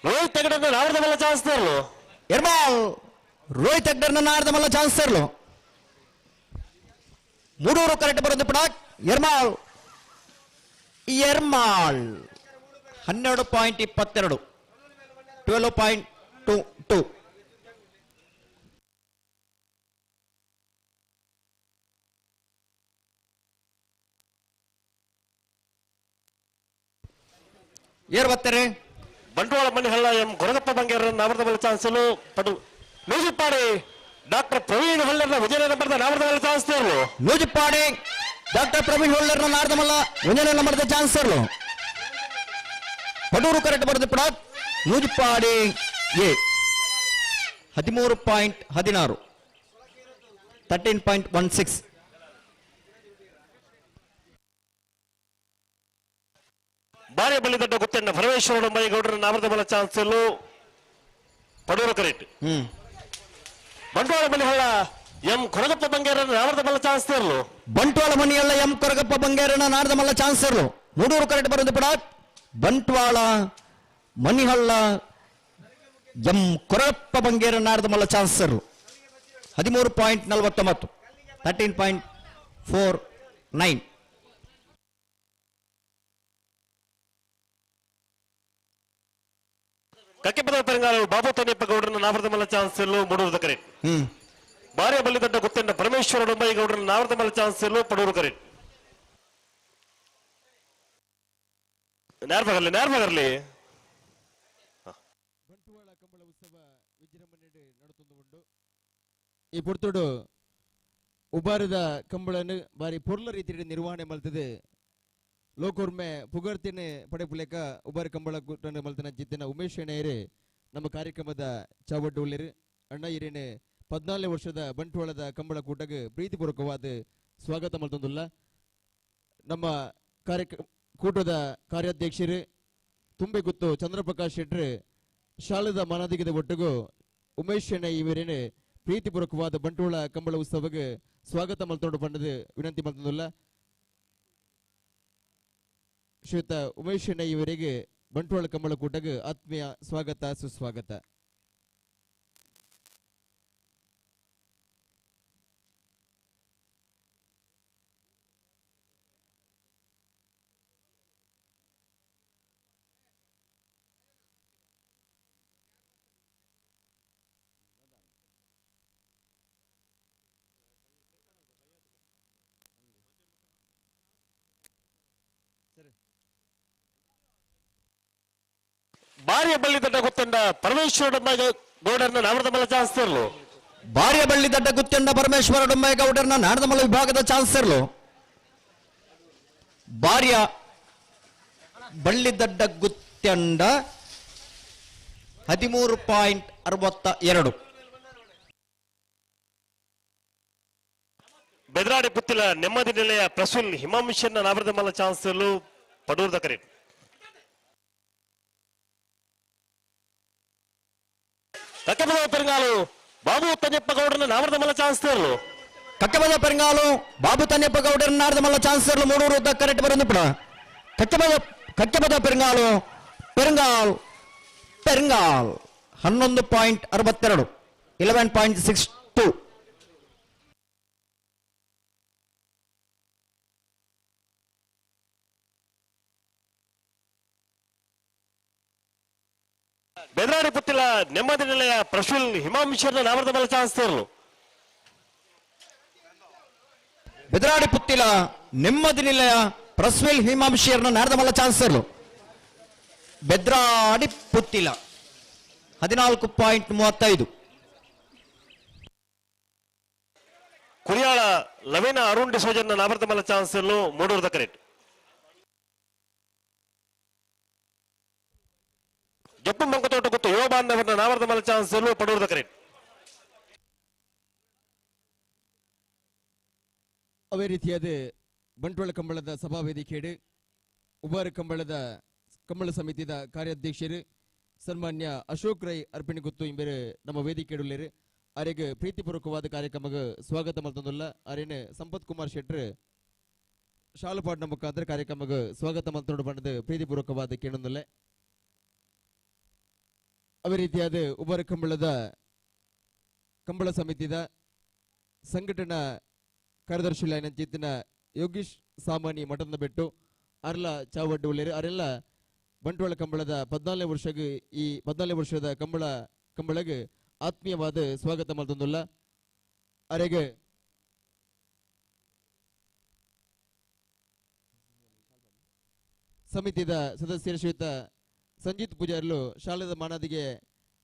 [SPEAKER 19] ರೋಹಿತ್ ಹೆಗಡೆ ನಾವರದ ಮಲ್ಲ ಚಾನ್ಸ್ ತರಲು
[SPEAKER 5] ಎರ್ಮಾಳ್ ರೋಹಿತ್ ಹೆಗ್ಡರ್ನ ನಾಡ್ದ ಮಲ್ಲ ಚಾನ್ಸ್ ತರಲು ಮೂಡೂರು ಕರೆಕ್ಟ್ ಬರೋದು ಪಡಾಕ್ ಎರ್ಮಾಳ್ 12.22 12.22 ಏರ್ ಬರ್ತಾರೆ
[SPEAKER 19] ಬಂಟ್ವಾಳ ಮಣಿಹಳ್ಳ ಎಂ ಗೊರಗಪ್ಪ ಬಂಗೇರ ನಾವರದ ಮಲ್ಲ ಚಾನ್ಸ್ ಪಡು ನೂಜಿಪ್ಪಾಡಿ ಡಾಕ್ಟರ್ ಪ್ರವೀಣ್ ಹೊಳ್ಳರ್ನ ವಿಜಯ ನಂಬರ್ದ ನಾವರದ ಮಲ್ಲ ಚಾನ್ಸ್ ತರಲು
[SPEAKER 5] ನೂಜಿಪ್ಪಾಡಿ ಡಾಕ್ಟರ್ ಪ್ರವೀಣ್ ಹೊಳ್ಳರ್ನ ನಾಡ್ದ ಮಲ್ಲ ಮುಂಜಾನೆ ನಂಬರ್ದ ಚಾನ್ಸ್ ತರಲು ಪಡೂರು ಕರೆಕ್ಟ್ ಬರೆದು ಪಡಾಕ್ ನೂಜಿಪ್ಪಾಡಿ ಎ 13.16 13.16
[SPEAKER 19] ಬಾರಿ ಬಲಿದಡ್ಡ ಗುತ್ತಣ್ಣ ಪರಮೇಶ್ವರ ಮೈಗೌಡರ ನಾಮದ ಬಲ ಚಾನ್ಸ್ ಪಡೂರು ಕರೆಕ್ಟ್ ಬಂಟ್ವಾಳ ಮಣಿಹಳ್ಳ ಎಂ ಕೊರಗಪ್ಪ ಬಂಗೇರನ ನಾಮದ ಬಲ ಚಾನ್ಸ್ ತರಲು
[SPEAKER 5] ಬಂಟ್ವಾಳ ಮಣಿಹಳ್ಳ ಎಂ ಕೊರಗಪ್ಪ ಬಂಗೇರನ ನಾಡ್ದ ಮಲ್ಲ ಚಾನ್ಸ್ ತರಲು ಮೂಡೂರು ಕರೆಕ್ಟ್ ಬರೆದು ಪಡಾಕ್ ಬಂಟ್ವಾಳ ಮಣಿಹಳ್ಳ ಎಂ ಕೊರಗಪ್ಪ ಬಂಗೇರ ನಾಡ್ದ ಮಲ್ಲ ಚಾನ್ಸ್ ತರಲು 13.49 13.49
[SPEAKER 19] ಕಕ್ಕೆಪದ ಪರಂಗಾಲ ಬಾಬು ತನ್ನೆಪ್ಪ ಗೌಡರನ ನಾಮದ ಮಲ್ಲ ಚಾನ್ಸ್ ಮೂಡುವುದು ಕರೆಕ್ಟ್ ಬಾರಿಯ ಬಲ್ಲಿದಡ್ಡ ಗುತ್ತೆಂಡ ಪರಮೇಶ್ವರ ಡೊಂಬೈಗೌಡರ ನಾವರದ ಮಲ್ಲ ಚಾನ್ಸಲ್ ಪಡೂರು ಕರೆಕ್ಟ್. ನೇರ್ಬಗರ್ಲಿ
[SPEAKER 15] ಈ ಪುರ್ತುಡು ಉಬಾರದ ಕಂಬಳನ್ನು ಬಾರಿ ಪೊರ್ಲ ರೀತಿಯ ನಿರ್ವಹಣೆ ಮಲ್ತದೆ ಲೋಕೋರ್ಮೆ ಪುಗರ್ತಿನ ಪಡೆಪುಲೇಕ ಉಬಾರ ಕಂಬಳ ಕೂಟನ ಮಲ್ತನ ಜಿತ್ತಿನ ಉಮೇಶ್ ಅಣ್ಣಯ್ಯರೇ ನಮ್ಮ ಕಾರ್ಯಕ್ರಮದ ಚಾವಡ್ಡು ಉಳ್ಳಿರು ಅಣ್ಣ ಹಿರಿಯನೆ 14 ವರ್ಷದ ಬಂಟ್ವಾಳದ ಕಂಬಳ ಕೂಟಕ್ಕೆ ಪ್ರೀತಿಪೂರ್ವಕವಾದ ಸ್ವಾಗತ ಮಲ್ತೊಂದುಲ್ಲ. ನಮ್ಮ ಕೂಟದ ಕಾರ್ಯಾಧ್ಯಕ್ಷರು ತುಂಬೆ ಗುತ್ತು ಚಂದ್ರಪ್ರಕಾಶ್ ಶೆಟ್ರು ಶಾಲದ ಮನದಿಗದ ಒಟ್ಟಿಗೂ ಉಮೇಶ್ ಅಣ್ಣಯ್ಯ ಇವರೇನೆ ಪ್ರೀತಿಪೂರ್ವಕವಾದ ಬಂಟ್ವಾಳ ಕಂಬಳ ಉತ್ಸವಕ್ಕೆ ಸ್ವಾಗತ ಮಲ್ತೊಂಡು ಬಂದದು ವಿನಂತಿ ಮಲ್ತೊಂದುಲ್ಲ. ಶ್ರೀಯುತ ಉಮೇಶ್ ಅಣ್ಣಯ್ಯ ಇವರಿಗೆ ಬಂಟ್ವಾಳ ಕಂಬಳ ಕೂಟಕ್ಕೆ ಆತ್ಮೀಯ ಸ್ವಾಗತ ಸುಸ್ವಾಗತ.
[SPEAKER 19] ಬಾರಿಯ ಬಲ್ಲಿದಡ್ಡ ಗುತ್ತೆಂಡ ಪರಮೇಶ್ವರ ಡೊಂಬೈಗೌಡರನ್ನ ನಾವರದ ಮಲ್ಲ ಚಾನ್ಸಲರ್ಲು.
[SPEAKER 5] ಬಾರಿಯ ಬಲ್ಲಿದಡ್ಡ ಗುತ್ತೆಂಡ ಪರಮೇಶ್ವರ ಡೊಂಬೈಗೌಡರನ್ನ ನಾಡದ ಮಲ್ಲ ವಿಭಾಗದ ಚಾನ್ಸಲರ್ಲು. ಬಾರಿಯ ಬಳ್ಳಿದಡ್ಡ ಗುತ್ತೆಂಡ 13.62.
[SPEAKER 19] ಬೆದರಾಡಿ ಪುತ್ತಿಲ ನೆಮ್ಮದಿ ನಿಲಯ ಪ್ರಸುಲ್ ಹಿಮಾಂಶನ್ನ ನಾವರದ ಮಲ್ಲ ಚಾನ್ಸಲು ಪಡೂರದ ಕರೆಕ್ಟ್. ಕಕ್ಕಬದ ಪೆರಂಗಾಲು ಬಾಬು ತನ್ಯಪ್ಪಗೌಡರನ್ನ ನಾವರದ ಮಲ್ಲ ಚಾನ್ಸಲರ್ಲು.
[SPEAKER 5] ಕಕ್ಕಬದ ಪೆರಂಗಾಲು ಬಾಬು ತನ್ಯಪ್ಪಗೌಡರನ್ನ ನಾಡದ ಮಲ್ಲ ಚಾನ್ಸಲರ್ಲು ಮೂಡೂರು ಉದ್ದ ಕರೆಕ್ಟ್ ಬರೋದು ಪಡ. ಕಕ್ಕಬದ ಪೆರಂಗಾಲು ಪೆರಂಗಾಲ್ 11.62 11.62.
[SPEAKER 19] ಬೆದರಾಡಿ ಪುತ್ತಿಲ ನೆಮ್ಮದಿ ನಿಲಯ ಪ್ರಶುಲ್ ಹಿಮಾಂಶನ್ನ ನಾವರದ ಮಲ್ಲ ಚಾನ್ಸಲರ್ಲು.
[SPEAKER 5] ಬೆದರಾಡಿ ಪುತ್ತಿಲ ನೆಮ್ಮದಿ ನಿಲಯ ಪ್ರಸ್ವಿಲ್ ಹಿಮಾಂಶಿಯರ್ನ ನಾಡದ ಮಲ್ಲ ಚಾನ್ಸಲರ್ಲು. ಬೆದ್ರಾಡಿ ಪುತ್ತಿಲ 14.35.
[SPEAKER 19] ಕುರಿಯಾಳ ಲವೇನ ಅರುಣ್ ಡಿಸೋಜನ್ನ ನಾವರದ ಮಲ್ಲ ಚಾನ್ಸಲು ಮೂಡೂರದ ಕರೆಕ್ಟ್. ಜಪ್ಪು ಮಂಕತೋಟ ಗೊತ್ತು ಯುವ ಬಾಂಧವರನ್ನ ನಾವರದ ಮಲ್ಲ ಚಾನ್ಸಲು ಪಡೂರದ ಕರೆಕ್ಟ್.
[SPEAKER 15] ಅವೇ ರೀತಿಯಾದ ಬಂಟ್ವಾಳ ಕಂಬಳದ ಸಭಾವೇದಿಕೆಯಡಿ ಉಬಾರ ಕಂಬಳದ ಕಂಬಳ ಸಮಿತಿದ ಕಾರ್ಯಾಧ್ಯಕ್ಷರು ಸನ್ಮಾನ್ಯ ಅಶೋಕ್ ರೈ ಅರ್ಪಣೆ ಗೊತ್ತು ಇಂಬರು ನಮ್ಮ ವೇದಿಕೆಯಡುಳ್ಳರು ಅವರಿಗೆ ಪ್ರೀತಿಪೂರ್ವಕವಾದ ಕಾರ್ಯಕ್ರಮಕ್ಕೆ ಸ್ವಾಗತ ಮಲ್ತೊಂದುಲ್ಲ. ಅರೇನೆ ಸಂಪತ್ ಕುಮಾರ್ ಶೆಟ್ರು ಶಾಲುಪಾಡ್ನ ಮುಖಾಂತರ ಕಾರ್ಯಕ್ರಮಕ್ಕೆ ಸ್ವಾಗತ ಮಲ್ತೊಂಡು ಬಂದದ್ದು ಪ್ರೀತಿಪೂರ್ವಕವಾದ ಕೇಳೊಂದಿಲ್ಲ. ಅವೇ ರೀತಿಯಾದ ಉಬಾರ ಕಂಬಳದ ಕಂಬಳ ಸಮಿತಿದ ಸಂಘಟನಾ ಕಾರ್ಯದರ್ಶಿ ಚಿತ್ತಿನ ಯೋಗೀಶ್ ಸಾಮಾನಿ ಮಠದ ಬೆಟ್ಟು ಅರ್ಲ ಚಾವಡ್ಡು ಉಳ್ಳೇರು ಅವರೆಲ್ಲ ಬಂಟ್ವಾಳ ಕಂಬಳದ 14 ವರ್ಷಕ್ಕೆ ಈ 14 ವರ್ಷದ ಕಂಬಳಗೆ ಆತ್ಮೀಯವಾದ ಸ್ವಾಗತ ಮಲ್ತೊಂದುಲ್ಲ. ಅವರಿಗೆ ಸಮಿತಿದ ಸದಸ್ಯರ ಶ್ರೀಯುತ ಸಂಜಿತ್ ಪೂಜಾರ್ಲು ಶಾಲದ ಮಾನದಿಗೆ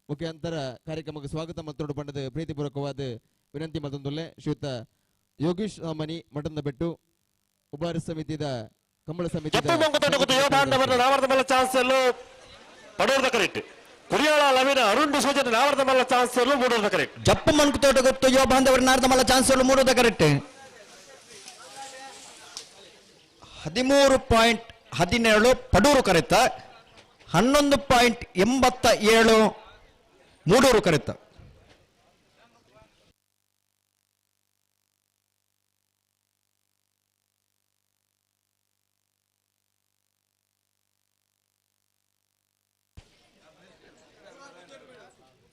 [SPEAKER 15] ಮುಖಾಂತರ ಕಾರ್ಯಕ್ರಮಕ್ಕೆ ಸ್ವಾಗತ ಮಲ್ತೊಂಡು ಬಂದದ್ದು ಪ್ರೀತಿಪೂರ್ವಕವಾದ ವಿನಂತಿ ಮಲ್ತೊಂದುಲ್ಲೆ. ಶ್ರೀಯುತ ಯೋಗೀಶ್ ಸಾಮಾನಿ ಮಠದ ಬೆಟ್ಟು ಉಬಾರ ಸಮಿತಿದ ಕಂಬಳ ಸಮಿತಿ
[SPEAKER 19] ಯುವ ಬಾಂಧವರನ್ನ ನಾವರದ ಮಲ್ಲ ಚಾನ್ಸಲು ಪಡೂರದ ಕರೆಕ್ಟ್. ಕುರಿಯಾಳ ಲವೇನ ಅರುಣ್ ಡಿಸೋಜನ್ನ ನಾವರದ ಮಲ್ಲ ಚಾನ್ಸಲು ಮೂಡೂರದ ಕರೆಕ್ಟ್.
[SPEAKER 5] ಜಪ್ಪು ಮಂಕುತೋಟ ಗೊತ್ತು ಯುವ ಬಾಂಧವರನ್ನ ನಾಡದ ಮಲ್ಲ ಚಾನ್ಸಲು ಮೂಡೂರದ ಕರೆಕ್ಟ್. 13.17 ಪಡೂರು ಕರೆತ್ತ. 11.87 ಮೂಡೂರು ಕರೆತ್ತ.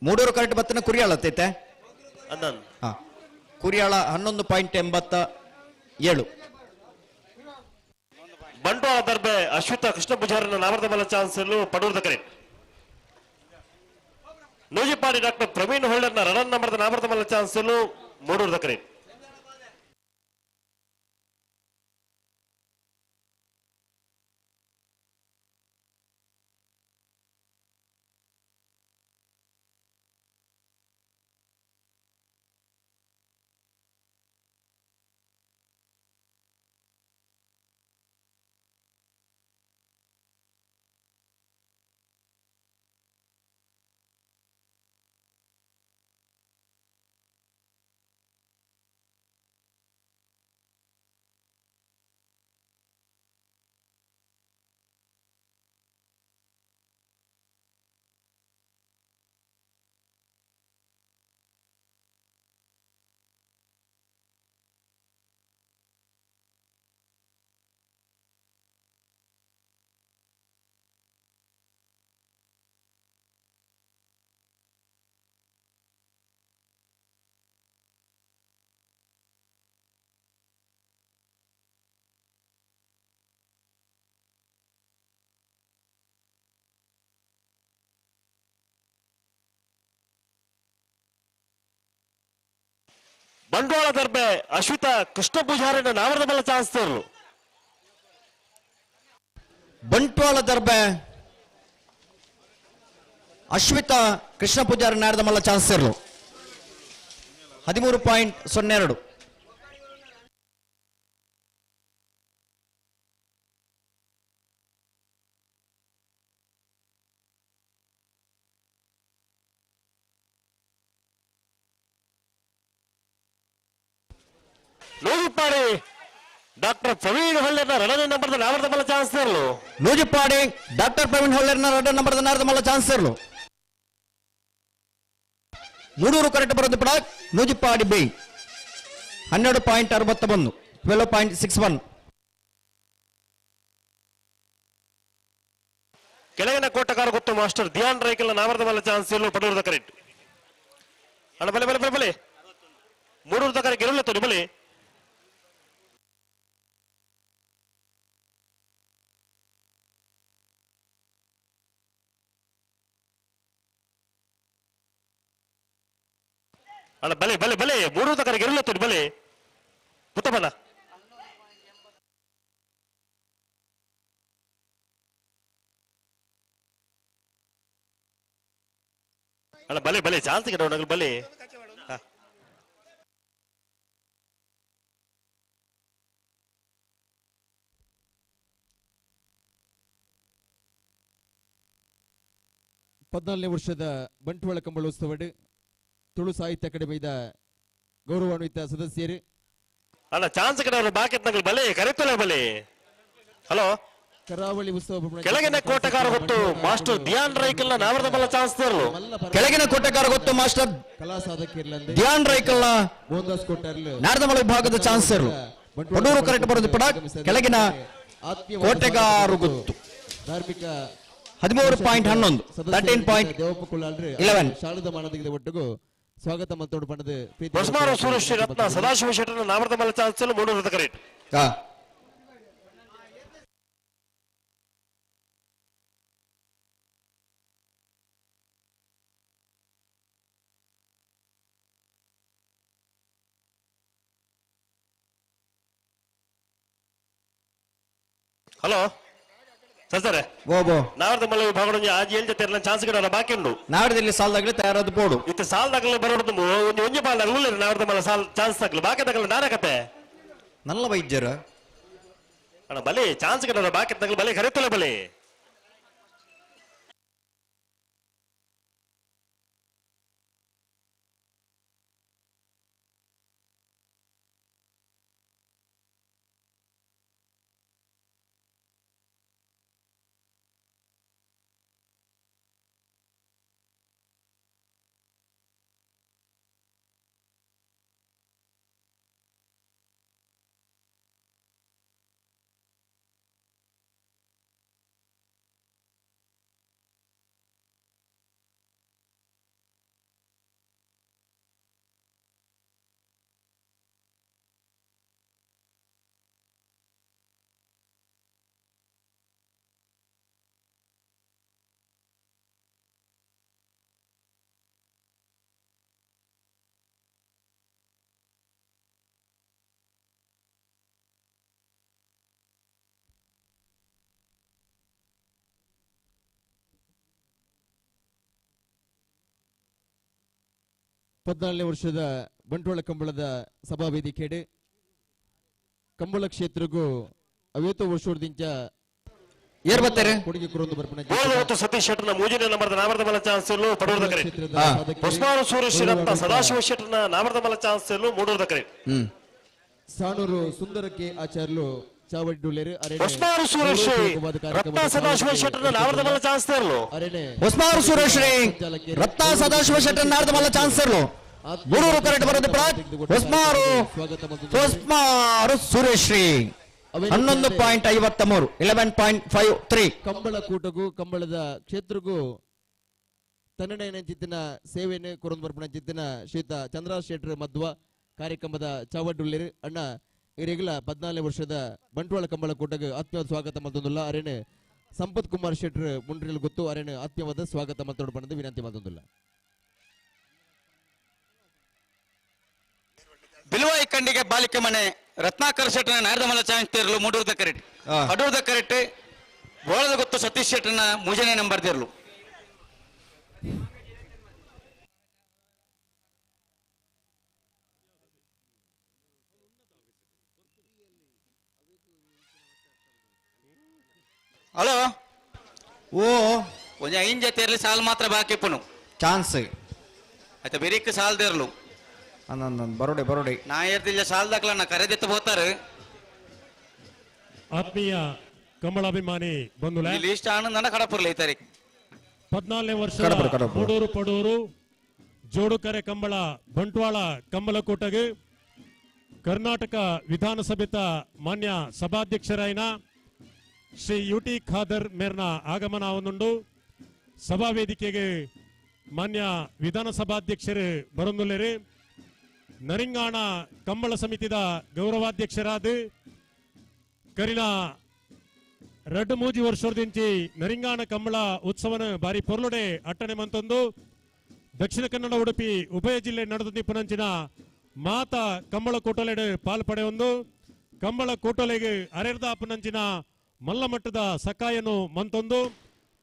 [SPEAKER 5] ಮೂಡೂರು ಕರೆಕ್ಟ್ ಬತ್ತನ ಕುರಿಯಾಳ ಅತ್ತೈತೆ ಕುರಿಯಾಳ 11.87.
[SPEAKER 19] ಬಂಟ್ವಾಳ ದರ್ಬೆ ಅಶ್ವಿತ ಕೃಷ್ಣ ಪೂಜಾರನ್ನ ನಾವರದ ಮಲ್ಲ ಚಾನ್ಸಲು ಪಡೂರದ ಕರೆಕ್ಟ್. ನೂಜಿಪಾಡಿ ಡಾಕ್ಟರ್ ಪ್ರವೀಣ್ ಹೊಳ್ಳರ್ನ ರಡನ್ ನಂಬರ್ದ ನಾವರದ ಮಲ್ಲ ಚಾನ್ಸಲು ಮೂಡೂರು ಕರೆ. ಬಂಡವಾಳ ದರ್ಬೆ ಅಶ್ವಿತಾ ಕೃಷ್ಣ ಪೂಜಾರಿನ ನಾವರದ ಬಲ ಚಾನ್ಸ್ತರು.
[SPEAKER 5] ಬಂಟ್ವಾಳ ದರ್ಬೆ ಅಶ್ವಿತಾ ಕೃಷ್ಣ ಪೂಜಾರಿ ನಾಡದ ಮಲ್ಲ ಚಾನ್ಸ್ ಇರಲು 13.02.
[SPEAKER 19] ನೂಜಿಪ್ಪಾಡಿ ಡಾಕ್ಟರ್ ಪ್ರವೀಣ್ ಹೊಳ್ಳೆನ ಎರಡನೇ ನಂಬರ್ದ ನಾವರದ ಮಲ್ಲ ಚಾನ್ಸ್ ಇರಲು.
[SPEAKER 5] ನೂಜಿಪ್ಪಾಡಿ ಡಾಕ್ಟರ್ ಪ್ರವೀಣ್ ಹೊಳ್ಳೆರ್ನ ಎರಡನೇ ನಂಬರ್ದ ನಾಡದ ಮಲ್ಲ ಚಾನ್ಸ್ ಇರಲು. ಮೂಡೂರು ಕರೆಕ್ಟ್ ಬರೋದು ಬಿಡ. ನೂಜಿಪ್ಪಾಡಿ ಬಿ 12.61 12.61.
[SPEAKER 19] ಕೆಳಗಿನ ಕೋಟಗಾರ ಗೊತ್ತು ಮಾಸ್ಟರ್ ಧ್ಯಾನ್ ರೈಕಲ್ ನಾವರದ ಮಲ್ಲ ಚಾನ್ಸ್ ಇರಲು. ಪಡೂರದ ಕರೆಕ್ಟ್ ಅಣ್ಣ ಬಲೆ ಬಲೆ ಬಲೆ ಬಲೆ ಮೂಡೂರದ ಕರೆ ಗೆಲ್ಲುತ್ತದೆ ಬಲೆ. ಅಣ್ಣ ಬಲೆ ಬಲೆ ಬಲೆ ಮೂಡೂರದ ಕರೆ ಗೆಲ್ಲುತ್ತದೆ ಬಲೆ ಪುತ್ತಬನ. ಅಣ್ಣ ಬಲೆ ಬಲೆ ಚಾನ್ಸ್ ಗೆ ಡೌನ್ ಬಲೆ.
[SPEAKER 15] ಹದಿನಾಲ್ಕನೇ ವರ್ಷದ ಬಂಟ್ವಾಳ ಕಂಬಳೋತ್ಸವ ತುಳು ಸಾಹಿತ್ಯ ಅಕಾಡೆಮಿದ ಗೌರವಾನ್ವಿತ ಸದಸ್ಯರು.
[SPEAKER 19] ಅಣ್ಣ ಚಾನ್ಸ್ ಕಡೆ ಬಾಕಿ ಬಲೆ ಕರೆತಲೆ ಬಲೆ. ಹಲೋ
[SPEAKER 15] ಕರಾವಳಿ ಉತ್ಸವ
[SPEAKER 19] ಕೆಳಗಿನ ಕೋಟಗಾರ ಗೊತ್ತು ಮಾಸ್ಟರ್ ಧ್ಯಾನ್ ರೈಕಲ್ ನಾವರದ ಮಲ್ಲ ಚಾನ್ಸ್ ತರಲು.
[SPEAKER 5] ಕೆಳಗಿನ ಕೋಟಗಾರ ಗೊತ್ತು ಮಾಸ್ಟರ್
[SPEAKER 15] ಕಲಾ ಸಾಧಕ
[SPEAKER 5] ಧ್ಯಾನ್ ರೈಕಲ್
[SPEAKER 15] ಮೋಹನ್ದಾಸ್ ಕೋಟರ್ಲು
[SPEAKER 5] ನಾಡದ ಮಲ್ಲ ವಿಭಾಗದ ಚಾನ್ಸ್ ಇರಲು. ಪಡೂರು ಕರೆಕ್ಟ್ ಬರೋದು ಪಡ. ಕೆಳಗಿನ ಕೋಟೆಗಾರ ಗೊತ್ತು
[SPEAKER 15] ಧಾರ್ಮಿಕ
[SPEAKER 5] 13.11 13.11
[SPEAKER 15] ಶಾಲದ ಮಾನದಿಗೆ ಒಟ್ಟಿಗೂ ಸ್ವಾಗತ ಮತ್ತೋಡು ಪಣದ
[SPEAKER 19] ಬಸ್ಮಾರ ಸುರೇಶ್ ರತ್ನ ಸದಾಶಿವ ಶೆಟ್ಟರ್ ನಾವರದ ಮಲ್ಲ ಚಾನ್ಸ್ ಮೂಡೂರದ ಕರೆಕ್ಟ್. ಹಲೋ ಸರ್ ನಾವರದ ಮಲ್ಲ ವಿಭಾಗ ಆಜಿ ಏಳ್ ಜೊತೆ ಚಾನ್ಸ್ ಗಿಡ ಬಾಕಿ ಉಂಡು.
[SPEAKER 5] ನಾಡದಲ್ಲಿ ಸಾಲದಾಗಲಿ ತಯಾರಾದ ಬೋಡು
[SPEAKER 19] ಇತ್ತು ಸಾಲದಾಗಲಿ ಬರೋದು ಒಂಜಿ ಬಾಲ್ ನಾವರದ ಮಲ್ಲ ಸಾಲ್ ಚಾನ್ಸ್ ತಗಲಿ ಬಾಕಿ ತಗಲಿ ನಾರಕತೆ
[SPEAKER 5] ನಲ್ಲ ವೈದ್ಯರ
[SPEAKER 19] ಅಣ್ಣ ಬಲೆ ಚಾನ್ಸ್ ಗಿಡ ಬಾಕಿ ತಗಲಿ ಬಲೆ ಕರೆತಲೆ ಬಲೆ.
[SPEAKER 15] 14ನೇ ವರ್ಷದ ಬಂಟ್ವಾಳ ಕಂಬಳದ ಸಭಾ ವೇದಿಕೆಡೆ ಕಂಬಳ ಕ್ಷೇತ್ರಗೂ 50 ವರ್ಷದಿಂದ
[SPEAKER 5] ಏರ್ ಬರ್ತಾರೆ
[SPEAKER 15] ಕೊಡುಗೆ ಕೊರೊಂದು ಬರ್ಪಣ
[SPEAKER 19] ಸತೀಶ್ ಶೆಟ್ಟರ್ನ ಮೂಜನೇ ನಂಬರ್ದ ನಾಮರ್ದ ಬಲ ಚಾನ್ಸಲು ಪಡೂರದ ಕರೆ ಹೊಸ್ಮಾರು ಸೂರೇಶ್ ರತ್ನ ಸದಾಶಿವ ಶೆಟ್ಟರ್ನ ನಾಮರ್ದ ಬಲ ಚಾನ್ಸಲು ಮೂಡೂರದ ಕರೆ
[SPEAKER 15] ಸಾಣೂರು ಸುಂದರಕ್ಕೆ ಆಚಾರ್ಯರು ಚಾವಡಿಡುಲೇರು
[SPEAKER 19] ಹೊಸ್ಮಾರು ಸುರೇಶ್ ರತ್ನ ಸದಾಶಿವ ಶೆಟ್ಟರ್ನ ನಾಮರ್ದ ಬಲ ಚಾನ್ಸಲು
[SPEAKER 5] ಹೊಸ್ಮಾರು ಸುರೇಶ್ ರತ್ನ ಸದಾಶಿವ ಶೆಟ್ಟರ್ನ ನಾಮರ್ದ ಬಲ ಚಾನ್ಸಲು ಮೂಡೂರು ಕರೆಕ್ಟ್ ಬರೋದು ಪ್ರಾಟ್ ಹೊಸ್ಮಾರು ಸುರೇಶ್ 11.53 11.53
[SPEAKER 15] ಕಂಬಳ ಕೂಟಗೂ ಕಂಬಳದ ಕ್ಷೇತ್ರಗೂ ತನ್ನಡೇನ ಚಿತ್ತಿನ ಸೇವೆಯನ್ನು ಕೊರೊಂದು ಬರ್ಪಣ ಚಿತ್ತಿನ ಶ್ರೀತ ಚಂದ್ರ ಶೆಟ್ಟರ್ ಮಧ್ವ ಕಾರ್ಯಕ್ರಮದ ಚಾವಡ್ಡುಳ್ಳಿರು ಅಣ್ಣ ಇರೆಗುಲ 14 ವರ್ಷದ ಬಂಟ್ವಾಳ ಕಂಬಳ ಕೂಟಕ್ಕೆ ಆತ್ಮೀಯವಾದ ಸ್ವಾಗತ ಮತ್ತೊಂದಿಲ್ಲ ಅರೇನೆ ಸಂಪತ್ ಕುಮಾರ್ ಶೆಟ್ಟರ್ ಮುಂಡ್ರಿಲ್ ಗೊತ್ತು ಅರೇನೆ ಆತ್ಮೀಯವಾದ ಸ್ವಾಗತ ಮತ್ತೊಂದು ವಿನಂತಿ ಮತ್ತೊಂದಿಲ್ಲ
[SPEAKER 21] ಬಿಲ್ವಾಯಿ ಕಂಡಿಗೆ ಬಾಲಿಕೆ ಮನೆ ರತ್ನಾಕರ್ ಶೆಟ್ಟರ್ನ ನಾರದಮಲ ಚಾನ್ಸ್ತಿರ್ಲು ಮೂಡೂರದ ಕರೆಕ್ಟ್ ಅಡೂರದ ಕರೆಕ್ಟ್ ಬೋಳದ ಗೊತ್ತು ಸತೀಶ್ ಶೆಟ್ಟರ್ನ ಮೂಜನೇ ನಂಬರ್ ದಿರ್ಲು ಹಲೋ
[SPEAKER 5] ಓ
[SPEAKER 21] ಒಂಜ ಐನ್ ಜೊತೆಯಲ್ಲಿ ಸಾಲ್ ಮಾತ್ರ ಬಾಕಿ ಪುನು
[SPEAKER 5] ಚಾನ್ಸ್
[SPEAKER 21] ಆಯ್ತಾ ಬೆರಿಕ್ ಸಾಲ್ ದೇರ್ಲು
[SPEAKER 5] ಬರೋಡೆ
[SPEAKER 21] ನಾ ಇರ್ತಿಲ್ಲ ಸಾಲ್ ದಾಖಲ ನಾ ಕರೆದೆತ್ತು ಹೋಗ್ತಾರೆ
[SPEAKER 3] ಆತ್ಮೀಯ ಕಂಬಳಾಭಿಮಾನಿ ಬಂಧುಲೆ
[SPEAKER 21] ಇಲ್ಲಿ ಇಷ್ಟ ಆನಂದನ ಕಡಪುರ್ಲಿ ಐತಾರೆ
[SPEAKER 3] 14ನೇ ವರ್ಷ ಮೂಡೂರು ಪಡೂರು ಜೋಡುಕರೆ ಕಂಬಳ ಬಂಟ್ವಾಳ ಕಂಬಳಕೂಟಗೆ ಕರ್ನಾಟಕ ವಿಧಾನಸಭೆತ ಮಾನ್ಯ ಸಭಾಧ್ಯಕ್ಷರಾಯಿನ ಶ್ರೀ ಯುಟಿ ಖಾದರ್ ಮೇರ್ನ ಆಗಮನ ಒಂದುಂಡು ಸಭಾ ವೇದಿಕೆಗೆ ಮಾನ್ಯ ವಿಧಾನಸಭಾಧ್ಯಕ್ಷರು ಬರೊಂದುಲ್ಲೇರಿ ನರಿಂಗಾಣ ಕಂಬಳ ಸಮಿತಿದ ಗೌರವಾಧ್ಯಕ್ಷರಾದ ಕರಿನ 2-3 ವರ್ಷದಿಂಚಿ ನರಿಂಗಾಣ ಕಂಬಳ ಉತ್ಸವನ ಬಾರಿ ಪೊರ್ಲುಡೆ ಅಟ್ಟಣೆ ಮಂತೊಂದು ದಕ್ಷಿಣ ಕನ್ನಡ ಉಡುಪಿ ಉಭಯ ಜಿಲ್ಲೆ ನಡೆದ ಪುನಂಚಿನ ಮಾತ ಕಂಬಳ ಕೂಟಲೆಡ್ ಪಾಲ್ಪಡೆ ಒಂದು ಕಂಬಳ ಕೂಟಲೆಗೆ ಅರೆರ್ದ ಪುನಂಚಿನ ಮಲ್ಲಮಟ್ಟದ ಸಕಾಯನು ಮಂತೊಂದು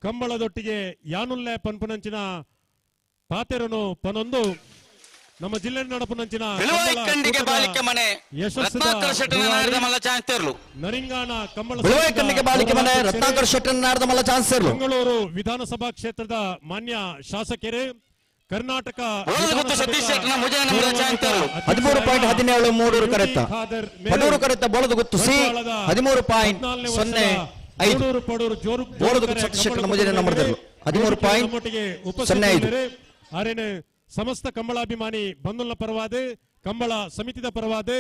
[SPEAKER 3] ಕಂಬಳದೊಟ್ಟಿಗೆ ಯಾನುಲ್ಲೆ ಪನ್ಪುನಂಚಿನ ಪಾತೆರನು ಪನೊಂದು ನಮ್ಮ ಜಿಲ್ಲೆ ನಡಪುನಂಚಿನ ನರಿಂಗಾಣ ಕಂಬಳ ಬೆಂಗಳೂರು ವಿಧಾನಸಭಾ ಕ್ಷೇತ್ರದ ಮಾನ್ಯ ಶಾಸಕರು ಕರ್ನಾಟಕ
[SPEAKER 5] 13.17 ಮೂಡೂರು ಕರೆತ್ತ ಪಡೂರು ಕರೆತ್ತ ಬೋಳದು ಗೊತ್ತು ಸಿ 13.05
[SPEAKER 3] ಪಡೂರು ಜೋರು
[SPEAKER 5] ಬೋಳದು ಗೊತ್ತು ಸತೀಶ್ ಶೆಟ್ಟರ್ನ ಮುಜನೆ ನಂಬರ್ 13.05
[SPEAKER 3] ಆರೇನೆ ಸಮಸ್ತ ಕಂಬಳಾಭಿಮಾನಿ ಬಂಧುಗಳ ಪರವಾದ ಕಂಬಳ ಸಮಿತಿದ ಪರವಾದ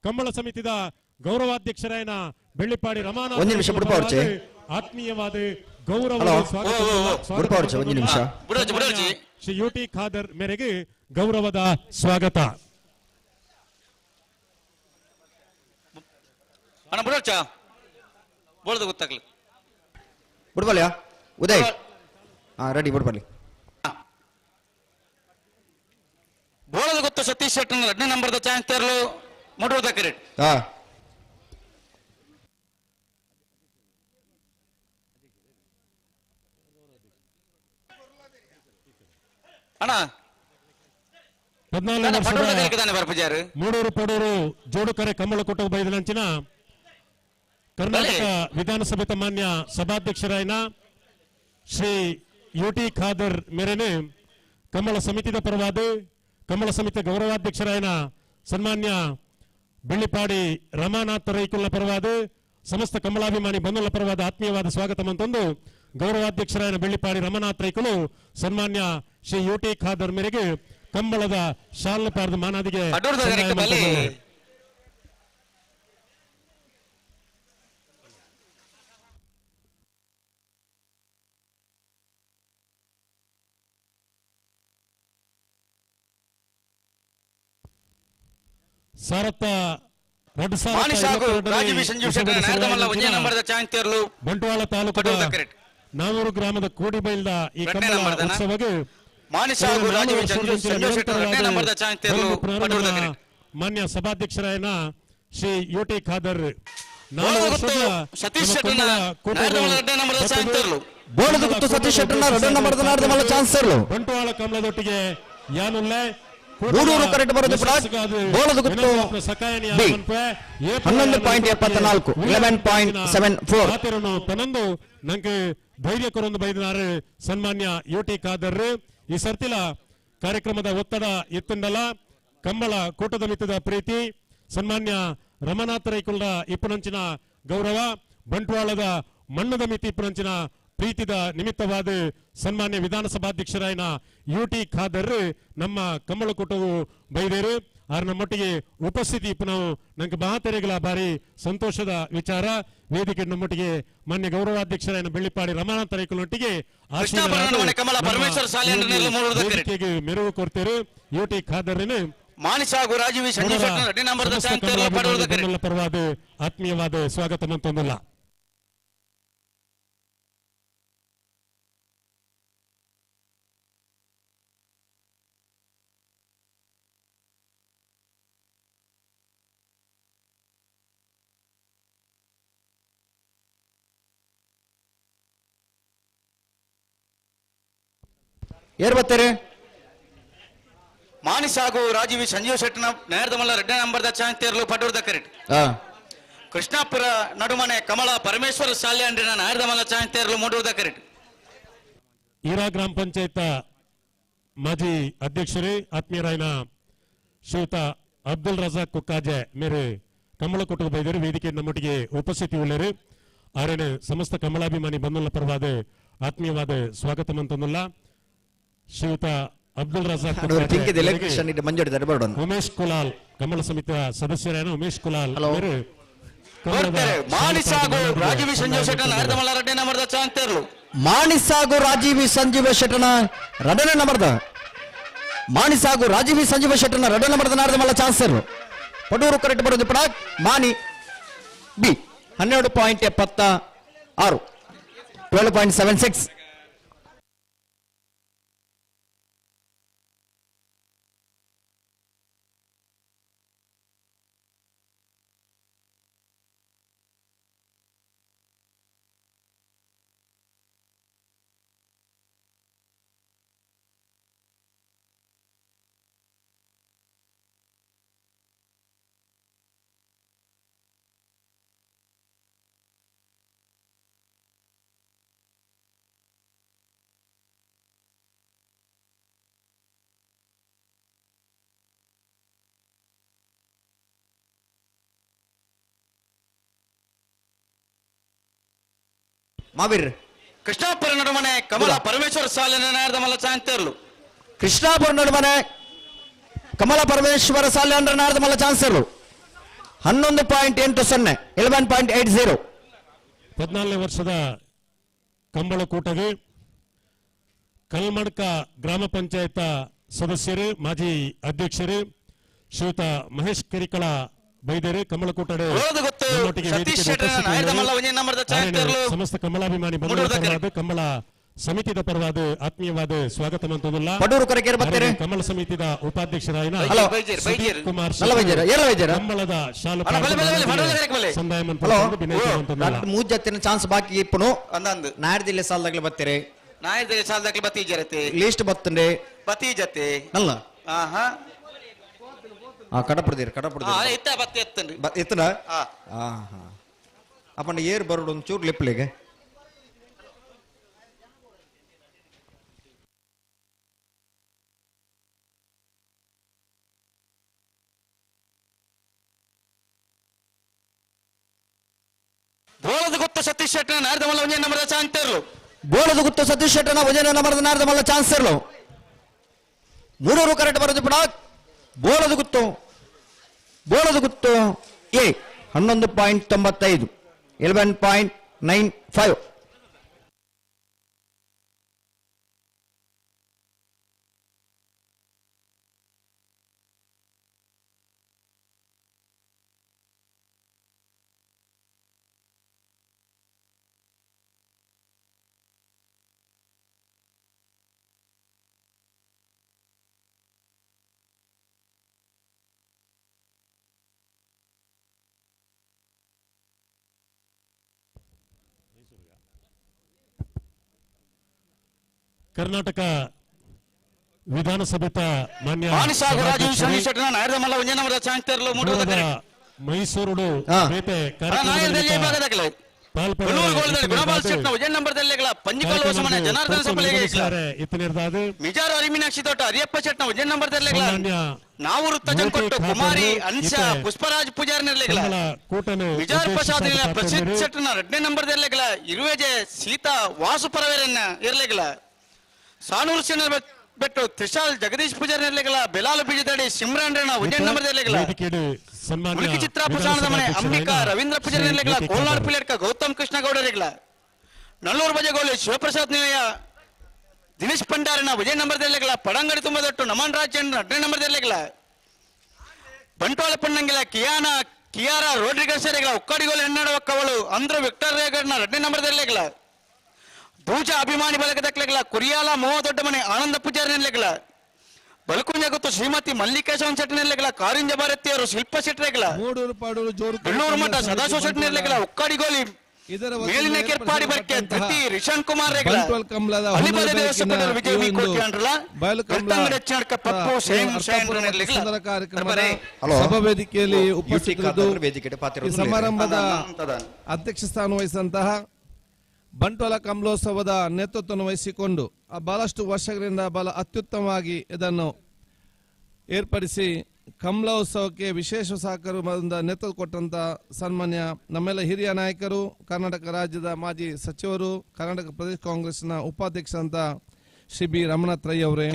[SPEAKER 3] ಕಂಬಳ ಸಮಿತಿದ ಗೌರವಾಧ್ಯಕ್ಷರಾಯನ ಬೆಳ್ಳಿಪಾಡಿ ರಮಾನಾಥ ಆತ್ಮೀಯವಾದ ಗೌರವ ಶ್ರೀ ಯುಟಿ ಖಾದರ್ ಮೇರೆಗೆ ಗೌರವದ ಸ್ವಾಗತ
[SPEAKER 5] ಬಿಡ್ಬಲ್ಯಾ ಉದಯ್ ರೆಡಿ ಬಿಡ್ಬಲ್ಲಿ
[SPEAKER 21] ಬೋಳದ ಗೊತ್ತು ಸತೀಶ್ ಶೆಟ್ಟರ್ನ 2ನೇ ನಂಬರ್ದ ಚಾನ್ಸ್ ತೆರಲು ಮೂಡೂರದ ಕರೆಕ್ಟ್ ಅಣ್ಣ
[SPEAKER 3] 14 ಮೂಡೂರು ಪಡೂರು ಜೋಡುಕರೆ ಕಂಬಳಕೂಟ ಬೈದಲಂಚಿನ ಕರ್ನಾಟಕ ವಿಧಾನಸಭೆ ಮಾನ್ಯ ಸಭಾಧ್ಯಕ್ಷರಾಯನ ಶ್ರೀ ಯುಟಿ ಖಾದರ್ ಮೇರೆನೆ ಕಂಬಳ ಸಮಿತಿದ ಪರವಾದ ಕಂಬಳ ಸಮಿತಿ ಗೌರವಾಧ್ಯಕ್ಷರಾಯನ ಸನ್ಮಾನ್ಯ ಬೆಳ್ಳಿಪಾಡಿ ರಮಾನಾಥ ರೈಕುಲ್ನ ಪರವಾದ ಸಮಸ್ತ ಕಂಬಳಾಭಿಮಾನಿ ಬಂಧುಗಳ ಪರವಾದ ಆತ್ಮೀಯವಾದ ಸ್ವಾಗತ ಮಂತೊಂದು ಗೌರವಾಧ್ಯಕ್ಷರಾಯನ ಬೆಳ್ಳಿಪಾಡಿ ರಮಾನಾಥ ರೈಕುಲು ಸನ್ಮಾನ್ಯ ಶ್ರೀ ಯುಟಿ ಖಾದರ್ ಮೇರೆಗೆ ಕಂಬಳದ ಶಾಲ್ ಪಾರದ ಮಾನಾದಿಗೆ ಸಾರತ್ತ ಬಂಟ್ವಾಳ ತಾಲೂಕು ನಾವೂರು ಗ್ರಾಮದ ಕೋಡಿಬೈಲ್ದ ಈ ಕಂಬಳ ಉತ್ಸವಕ್ಕೆ ಮಾನ್ಯ ಸಭಾಧ್ಯಕ್ಷರಾಯನ ಶ್ರೀ ಯುಟಿ ಖಾದರ್
[SPEAKER 21] ಸತೀಶ್
[SPEAKER 5] ಬಂಟ್ವಾಳ
[SPEAKER 3] ಕಮಲದೊಟ್ಟಿಗೆ ಯಾನುಲ್ಲೆ
[SPEAKER 5] ಮೂಡೂರು ಕರೆಕ್ಟ್ ಬರೋದು ಬೋಳದು ಗುತ್ತು ಬಿ 11.74 11.74
[SPEAKER 1] ತನಂದು ನಂಗೆ ಧೈರ್ಯ ಕೊರೊಂದು ಬೈದಿನಾರು ಸನ್ಮಾನ್ಯ ಯುಟಿ ಖಾದರ್ ಈ ಸರ್ತಿಲ ಕಾರ್ಯಕ್ರಮದ ಒತ್ತಡ ಎತ್ತುಂಡಲ ಕಂಬಳ ಕೂಟದ ಮಿತ್ತದ ಪ್ರೀತಿ ಸನ್ಮಾನ್ಯ ರಮನಾಥ ರೈಕುಲ್ದ ಇಪ್ಪನಂಚಿನ ಗೌರವ ಬಂಟ್ವಾಳದ ಮಣ್ಣದ ಮಿತಿ ಇಪ್ಪನಂಚಿನ ಪ್ರೀತಿದ ನಿಮಿತ್ತವಾದ ಸನ್ಮಾನ್ಯ ವಿಧಾನಸಭಾಧ್ಯಕ್ಷರಾಯನ ಯುಟಿ ಖಾದರ್ ನಮ್ಮ ಕಂಬಳ ಕೂಟವು ಬೈದೇರು ಆರ್ ನಮ್ಮೊಟ್ಟಿಗೆ ಉಪಸ್ಥಿತಿ ನಾವು ನಂಗೆ ಮಹಾತೆರೆಗಳ ಬಾರಿ ಸಂತೋಷದ ವಿಚಾರ ವೇದಿಕೆ ನಮ್ಮೊಟ್ಟಿಗೆ ಮಾನ್ಯ ಗೌರವಾಧ್ಯಕ್ಷರಾಯನ ಬೆಳ್ಳಿಪಾಡಿ ರಮನಾಥ ರೈಕುಲೊಟ್ಟಿಗೆ ವೇದಿಕೆಗೆ ಮೆರುಗು ಕೊಡ್ತೇರು ಯುಟಿ ಖಾದರ್ನ
[SPEAKER 21] ಮಾನಿಸಾಗು ರಾಜೀವಿ
[SPEAKER 1] ಪರವಾದ ಆತ್ಮೀಯವಾದ ಸ್ವಾಗತ ಮಂತೊಂದಿಲ್ಲ.
[SPEAKER 5] ಯಾರು ಬರ್ತಾರೆ?
[SPEAKER 21] ಮಾನಿಸಾಗು ರಾಜೀವಿ ಸಂಜೀವ್ ಶೆಟ್ಟನ ನೇರದಮಲ್ಲ ರೆಡ್ಡ ನಂಬರ್ದ ಚಾಂತಿಯರ್ಲು ಪಟೂರ್ದ ಕರೆಕ್ಟ್ ಕೃಷ್ಣಾಪುರ ನಡುಮನೆ ಕಮಲ ಪರಮೇಶ್ವರ ಶಾಲೆ ಅಂಡ್ರಿನ ನೇರದಮಲ್ಲ ಚಾಂತಿಯರ್ಲು ಮೂಡೂರ್ದ ಕರೆಕ್ಟ್
[SPEAKER 1] ಈರಾ ಗ್ರಾಮ ಪಂಚಾಯತ್ ಮಾಜಿ ಅಧ್ಯಕ್ಷರೇ ಆತ್ಮೀಯರಾಯನ ಶ್ರೀಯುತ ಅಬ್ದುಲ್ ರಜಾಕ್ ಕುಕ್ಕಾಜೆ ಮೇರೆ ಕಮಲ ಕೊಟ್ಟು ಬೈದರು ವೇದಿಕೆ ನಮ್ಮೊಟ್ಟಿಗೆ ಉಪಸ್ಥಿತಿ ಉಳ್ಳರು ಆರೇನು ಸಮಸ್ತ ಕಮಲಾಭಿಮಾನಿ ಬಂಧುಗಳ ಪರವಾದ ಆತ್ಮೀಯವಾದ ಸ್ವಾಗತ ಮಂತಂದುಲ್ಲ ಶ್ರೀಯುತ ಅಬ್ದುಲ್ ರಜಾಕ್ ಉಮೇಶ್ ಕುಲಾಲ್ ಕಮಲ ಸಮಿತಿಯ ಸದಸ್ಯರಾಯನ ಉಮೇಶ್ ಕುಲಾಲ್
[SPEAKER 21] ಮಾನಿಸಾಗು ರಾಜೀವಿ ಸಂಜೀವ್ ಶೆಟ್ಟನ ನೇರದಮಲ್ಲ ರೆಡ್ಡ ನಂಬರ್ದ ಚಾಂತಿಯರ್ಲು
[SPEAKER 5] ಮಾಣಿಸಾಗು ರಾಜೀವಿ ಸಂಜೀವ ಶೆಟ್ಟನ ರಡನೆ ನಮರ್ದ ಮಾಣಿಸಾಗು ರಾಜೀವಿ ಸಂಜೀವ ಶೆಟ್ಟನ ರಡನೆ ನಮರ್ದ ನಾಡ್ದ ಮಲ್ಲ ಚಾನ್ಸರ್ ಪಡೂರು ಕರೆಕ್ಟ್ ಬರೋದು ಪಡ ಮಾನಿ ಬಿ 12.76 12.76 ಮಾವೀರ್
[SPEAKER 21] ಕೃಷ್ಣಾಪುರ ನಡುಮನೆ ಕಮಲ ಪರಮೇಶ್ವರ ಶಾಲೆ ನೇರದಮಲ್ಲ ಚಾಂತಿಯರ್ಲು
[SPEAKER 5] ಕೃಷ್ಣಾಪುರ ನಡುಮನೆ ಕಮಲ ಪರಮೇಶ್ವರ ಶಾಲೆ ಅಂದ್ರೆ ನಾಡ್ದ ಮಲ್ಲ ಚಾನ್ಸರ್ಲು 11.80 11.80
[SPEAKER 1] 14ನೇ ವರ್ಷದ ಕಂಬಳ ಕೂಟಗೆ ಕಲ್ಮಡ್ಕ ಗ್ರಾಮ ಪಂಚಾಯತ್ ಸದಸ್ಯರು ಮಾಜಿ ಅಧ್ಯಕ್ಷರು ಶ್ರೀಯುತ ಮಹೇಶ್ ಕರಿಕಳ ಬೈದರೆ ಕಮಲ ಕೂಟಡೆ ಸಮಸ್ತ ಕಮಲಾಭಿಮಾನಿ ಬಂಧುಗಳ ಕಮಲ ಸಮಿತಿದ ಪರವಾದ ಆತ್ಮೀಯವಾದ ಸ್ವಾಗತ ಮಂತದಲ್ಲ ಕಮಲ ಸಮಿತಿದ ಉಪಾಧ್ಯಕ್ಷರಾಯನ ಕುಮಾರ್ ಕಮಲದ ಶಾಲು ಸಂದಾಯ
[SPEAKER 5] ಮೂಜತ್ತಿನ ಚಾನ್ಸ್ ಬಾಕಿ ಇಪ್ಪನು ನಾಡ್ದಿಲ್ಲ ಸಾಲದಾಗ್ಲಿ ಬರ್ತೀರಿ
[SPEAKER 21] ನಾಯದಲ್ಲಿ ಸಾಲದಾಗ್ಲಿ ಬತ್ತಿ ಜರತೆ
[SPEAKER 5] ಲೀಸ್ಟ್ ಬತ್ತಂಡೆ
[SPEAKER 21] ಬತ್ತಿ ಜತೆ
[SPEAKER 5] ಅಲ್ಲ
[SPEAKER 21] ಆಹಾ
[SPEAKER 5] ಕಡಪಡ್ದಿರಿ
[SPEAKER 21] ಇತ್ತ ಬತ್ತಿ ಎತ್ತನ್ರಿ
[SPEAKER 5] ಎತ್ತನ ಅಪ್ಪಣ್ಣ ಏರ್ ಬರೋಡು ಒಂದು ಚೂರು ಲಿಪ್ಪಲಿಗೆ
[SPEAKER 21] ಬೋಳದ ಗೊತ್ತ ಸತೀಶ್ ಶೆಟ್ಟನ ನಾರ್ದಮಲ್ಲ ಒಂದೇ ನಂಬರ್ದ ಚಾಂತಿಯರ್ಲು
[SPEAKER 5] ಬೋಳದ ಗುತ್ತು ಸತೀಶ್ ಶೆಟ್ಟನ ವಜನ ನಂಬರ್ದ ನಾರ್ದ ಮಲ್ಲ ಚಾನ್ಸರ್ಲು ಮೂರೂರು ಕರೆಕ್ಟ್ ಬರೋದು ಬಿಡ ಬೋಳದ ಗುತ್ತು ಎ 11.95 11.95
[SPEAKER 1] ಕರ್ನಾಟಕ ವಿಧಾನಸಭೆತ ಮಾನ್ಯ
[SPEAKER 21] ಮಾನಿಸಾಗು ರಾಜೀವ್ ಶನಿ ಶೆಟ್ಟನ ನಾಯರ್ದ ಮಲ್ಲ ಒಂಜೆ ನಂಬರ್ ಚಾಂತಿಯರ್ಲು ಮುಡುವುದ ಕರೆಕ್ಟ್
[SPEAKER 1] ಮೈಸೂರು ಬೇತೆ
[SPEAKER 21] ನಾಯರ್ದಲ್ಲಿ ಭಾಗದಾಗಲ ಬೆಳ್ಳೂರು ಗೋಲ್ದಲ್ಲಿ ಗುಣಪಾಲ್ ಶೆಟ್ಟನ ಒಂಜೆ ನಂಬರ್ದಲ್ಲಿ ಪಂಜಿಕಲ್ಲು ವಸಮನೆ ಜನಾರ್ದನ ಸಭೆಗೆ ಮಿಜಾರು ಅರಿಮೀನಾಕ್ಷಿ ತೋಟ ಅರಿಯಪ್ಪ ಶೆಟ್ಟನ ಒಂಜೆ ನಂಬರ್ದಲ್ಲಿ ನಾವು ವೃತ್ತಜನ್ ಕೊಟ್ಟು ಕುಮಾರಿ ಅನ್ಸ ಪುಷ್ಪರಾಜ್ ಪೂಜಾರಿ ನಿರ್ಲೆಗಲ ವಿಜಾರ ಪ್ರಸಾದ್ ಪ್ರಸಿದ್ಧ ಶೆಟ್ಟನ 2ನೇ ನಂಬರ್ದಲ್ಲಿ ಇರುವೆಜೆ ಸೀತಾ ವಾಸು ಪರವೇರನ್ನ ಇರ್ಲೆಗಲ ಸಾನೂರು ಸೇನ ಬೆಟ್ಟು ತ್ರಿಶಾಲ್ ಜಗದೀಶ್ ಪೂಜಾರಿ ನಿರ್ಲೆಗಲ ಬೆಲಾಲು ಬೀಜದಡಿ ಸಿಮ್ರಾನ್ ರೇಣ ಒಂಜೆ ನಂಬರ್ದಲ್ಲಿ ಮುಲ್ಕಿ ಚಿತ್ರ ಪ್ರಸಾದದ ಮನೆ ಅಂಬಿಕಾ ರವೀಂದ್ರ ಪೂಜಾರಿ ನಿರ್ಲೆಗಲ ಕೋಲ್ನಾಡ್ ಪಿಲೇಡ್ಕ ಗೌತಮ್ ಕೃಷ್ಣ ಗೌಡರಿಗಲ ನಲ್ಲೂರು ಬಜೆಗೋಲಿ ಶಿವಪ್ರಸಾದ್ ನಿಲಯ ದಿನೇಶ್ ಪಂಡಾರನ ವಿಜಯ ನಂಬರ್ದಲ್ಲಿ ಪಡಂಗಡಿ ತುಂಬ ದೊಟ್ಟು ನಮನ್ ರಾಜ್ 2ನೇ ನಂಬರ್ದಲ್ಲಿ ಬಂಟ್ವಾಳ ಪಣ್ಣಂಗಿಲ ಕಿಯಾರ ರೋಡ್ರಿಗಸ್ ಉಕ್ಕಡಿಗೋಲು ಹೆಣ್ಣಾಡುವ ಕವಳು ಅಂದ್ರ ವಿಕ್ಟರ್ ರೇಗಡ್ನ 2ನೇ ನಂಬರ್ದಲ್ಲಿ ಭೂಜ ಅಭಿಮಾನಿ ಬಳಗದಕ್ಲೆಗಲ ಕುರಿಯಾಲ ಮೋಹ ದೊಡ್ಡ ಮನೆ ಆನಂದ ಪೂಜಾರಿ ನಿರ್ಲೆಗಲ ಬಲಕುಂಜ ಗೊತ್ತು ಶ್ರೀಮತಿ ಮಲ್ಲಿಕೇಶವನ್ ಶೆಟ್ಟಿ ನಿರ್ಲೆಗಲ ಕಾರಿಂಜ ಭಾರತಿಯವರು ಶಿಲ್ಪ ಶೆಟ್ಟಿರೆಗಲ ಬೆಳ್ಳೂರು ಮಠ ಸದಾಶಿವ ಶೆಟ್ಟಿ ನಿರ್ಲೆಗಲ ಉಕ್ಕಡಿಗೋಲಿ ಮೇಲಿನ ಕೆರ್ಪಾಡಿ ಬರ್ಕೆ ತಟ್ಟಿ ರಿಶಾನ್ ಕುಮಾರ್ ರೇಗಲ ಅಲಿಬಾದ ದೇವಸ್ಥಾನದ ವಿಜಯ ವಿಕೋಟಿ ಅಂದ್ರಲ್ಲ ಕರ್ತಂಗಡ ಚಣಕ ಪಪ್ಪು ಸೇಮ್ ನಿರ್ಲೆಗಲ
[SPEAKER 17] ಕಾರ್ಯಕ್ರಮದ ಸಭಾ ವೇದಿಕೆಯಲ್ಲಿ ಉಪಸ್ಥಿತರಿದ್ದು ಈ ಸಮಾರಂಭದ ಅಧ್ಯಕ್ಷ ಸ್ಥಾನ ವಹಿಸಿದಂತಹ ಬಂಟ್ವಾಳ ಕಮಲೋತ್ಸವದ ನೇತೃತ್ವವನ್ನು ವಹಿಸಿಕೊಂಡು ಬಹಳಷ್ಟು ವರ್ಷಗಳಿಂದ ಬಹಳ ಅತ್ಯುತ್ತಮವಾಗಿ ಇದನ್ನು ಏರ್ಪಡಿಸಿ ಕಮಲೋತ್ಸವಕ್ಕೆ ವಿಶೇಷ ಸಹಕಾರದಿಂದ ನೇತೃತ್ವ ಕೊಟ್ಟಂತ ಸನ್ಮಾನ್ಯ ನಮ್ಮೆಲ್ಲ ಹಿರಿಯ ನಾಯಕರು, ಕರ್ನಾಟಕ ರಾಜ್ಯದ ಮಾಜಿ ಸಚಿವರು, ಕರ್ನಾಟಕ ಪ್ರದೇಶ ಕಾಂಗ್ರೆಸ್ನ ಉಪಾಧ್ಯಕ್ಷ ಅಂತ ಶ್ರೀ ಬಿ ರಮನಾಥ್ ರೈ ಅವರೇ,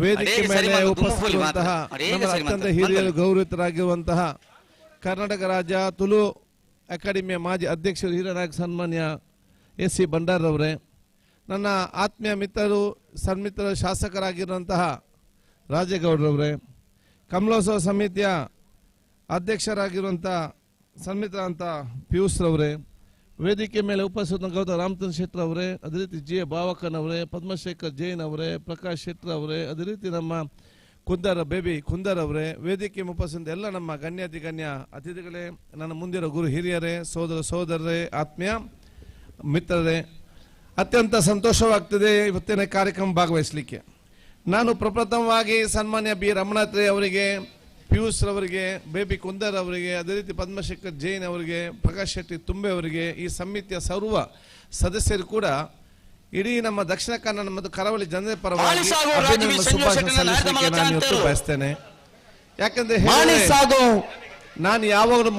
[SPEAKER 17] ವೇದಿಕೆ ಮೇಲೆ ಉಪಸ್ಥಿತರುವಂತಹ ಅತ್ಯಂತ ಹಿರಿಯರು ಗೌರವಿತರಾಗಿರುವಂತಹ ಕರ್ನಾಟಕ ರಾಜ್ಯ ತುಳು ಅಕಾಡೆಮಿಯ ಮಾಜಿ ಅಧ್ಯಕ್ಷರು ಹಿರಿಯ ನಾಯಕ ಸನ್ಮಾನ್ಯ ಎಸ್ ಸಿ ಭಂಡಾರವರೇ, ನನ್ನ ಆತ್ಮೀಯ ಮಿತ್ರರು ಸನ್ಮಿತ್ರ ಶಾಸಕರಾಗಿರುವಂತಹ ರಾಜೇಗೌಡರವರೇ, ಕಮಲೋತ್ಸವ ಸಮಿತಿಯ ಅಧ್ಯಕ್ಷರಾಗಿರುವಂಥ ಸನ್ಮಿತ್ರ ಅಂತ ಪಿಯೂಷ್ ರವರೇ, ವೇದಿಕೆ ಮೇಲೆ ಉಪಸ್ಥಿತ ಗೌತಮ್ ರಾಮಚಂದ್ರ ಶೆಟ್ಟರ್ ಅವರೇ, ಅದೇ ರೀತಿ ಜಿ ಎ ಭಾವಕನ್ ಅವರೇ, ಪದ್ಮಶೇಖರ್ ಜೈನ್ ಅವರೇ, ಪ್ರಕಾಶ್ ಶೆಟ್ಟರ್ ಅವರೇ, ಅದೇ ರೀತಿ ನಮ್ಮ ಕುಂದರ್ ಅವರೇ, ವೇದಿಕೆ ಉಪಸ್ಥಿತ ಎಲ್ಲ ನಮ್ಮ ಗಣ್ಯಾತಿ ಗಣ್ಯ ಅತಿಥಿಗಳೇ, ನನ್ನ ಮುಂದಿರೋ ಗುರು ಹಿರಿಯರೇ, ಸೋದರರೇ, ಆತ್ಮೀಯ ಮಿತ್ರರೇ, ಅತ್ಯಂತ ಸಂತೋಷವಾಗ್ತದೆ ಇವತ್ತಿನ ಕಾರ್ಯಕ್ರಮ ಭಾಗವಹಿಸಲಿಕ್ಕೆ. ನಾನು ಪ್ರಪ್ರಥಮವಾಗಿ ಸನ್ಮಾನ್ಯ ಬಿ ರಮನಾಥ್ ರೈ ಅವರಿಗೆ, ಪಿಯೂಷ್ ರವರಿಗೆ, ಬೇಬಿ ಕುಂದರ್ ಅವರಿಗೆ, ಅದೇ ರೀತಿ ಪದ್ಮಶೇಖರ್ ಜೈನ್ ಅವರಿಗೆ, ಪ್ರಕಾಶ್ ಶೆಟ್ಟಿ ತುಂಬೆ ಅವರಿಗೆ, ಈ ಸಮಿತಿಯ ಸರ್ವ ಸದಸ್ಯರು ಕೂಡ ಇಡೀ ನಮ್ಮ ದಕ್ಷಿಣ ಕನ್ನಡ ಮತ್ತು ಕರಾವಳಿ ಜನರ ಪರವಾಗಿ ಶುಭಾಶಯ ಸಲ್ಲಿಸಲಿಕ್ಕೆ ನಾನು ಇವತ್ತು ಬಯಸ್ತೇನೆ. ಯಾಕಂದ್ರೆ ನಾನು ಯಾವಾಗಲೂ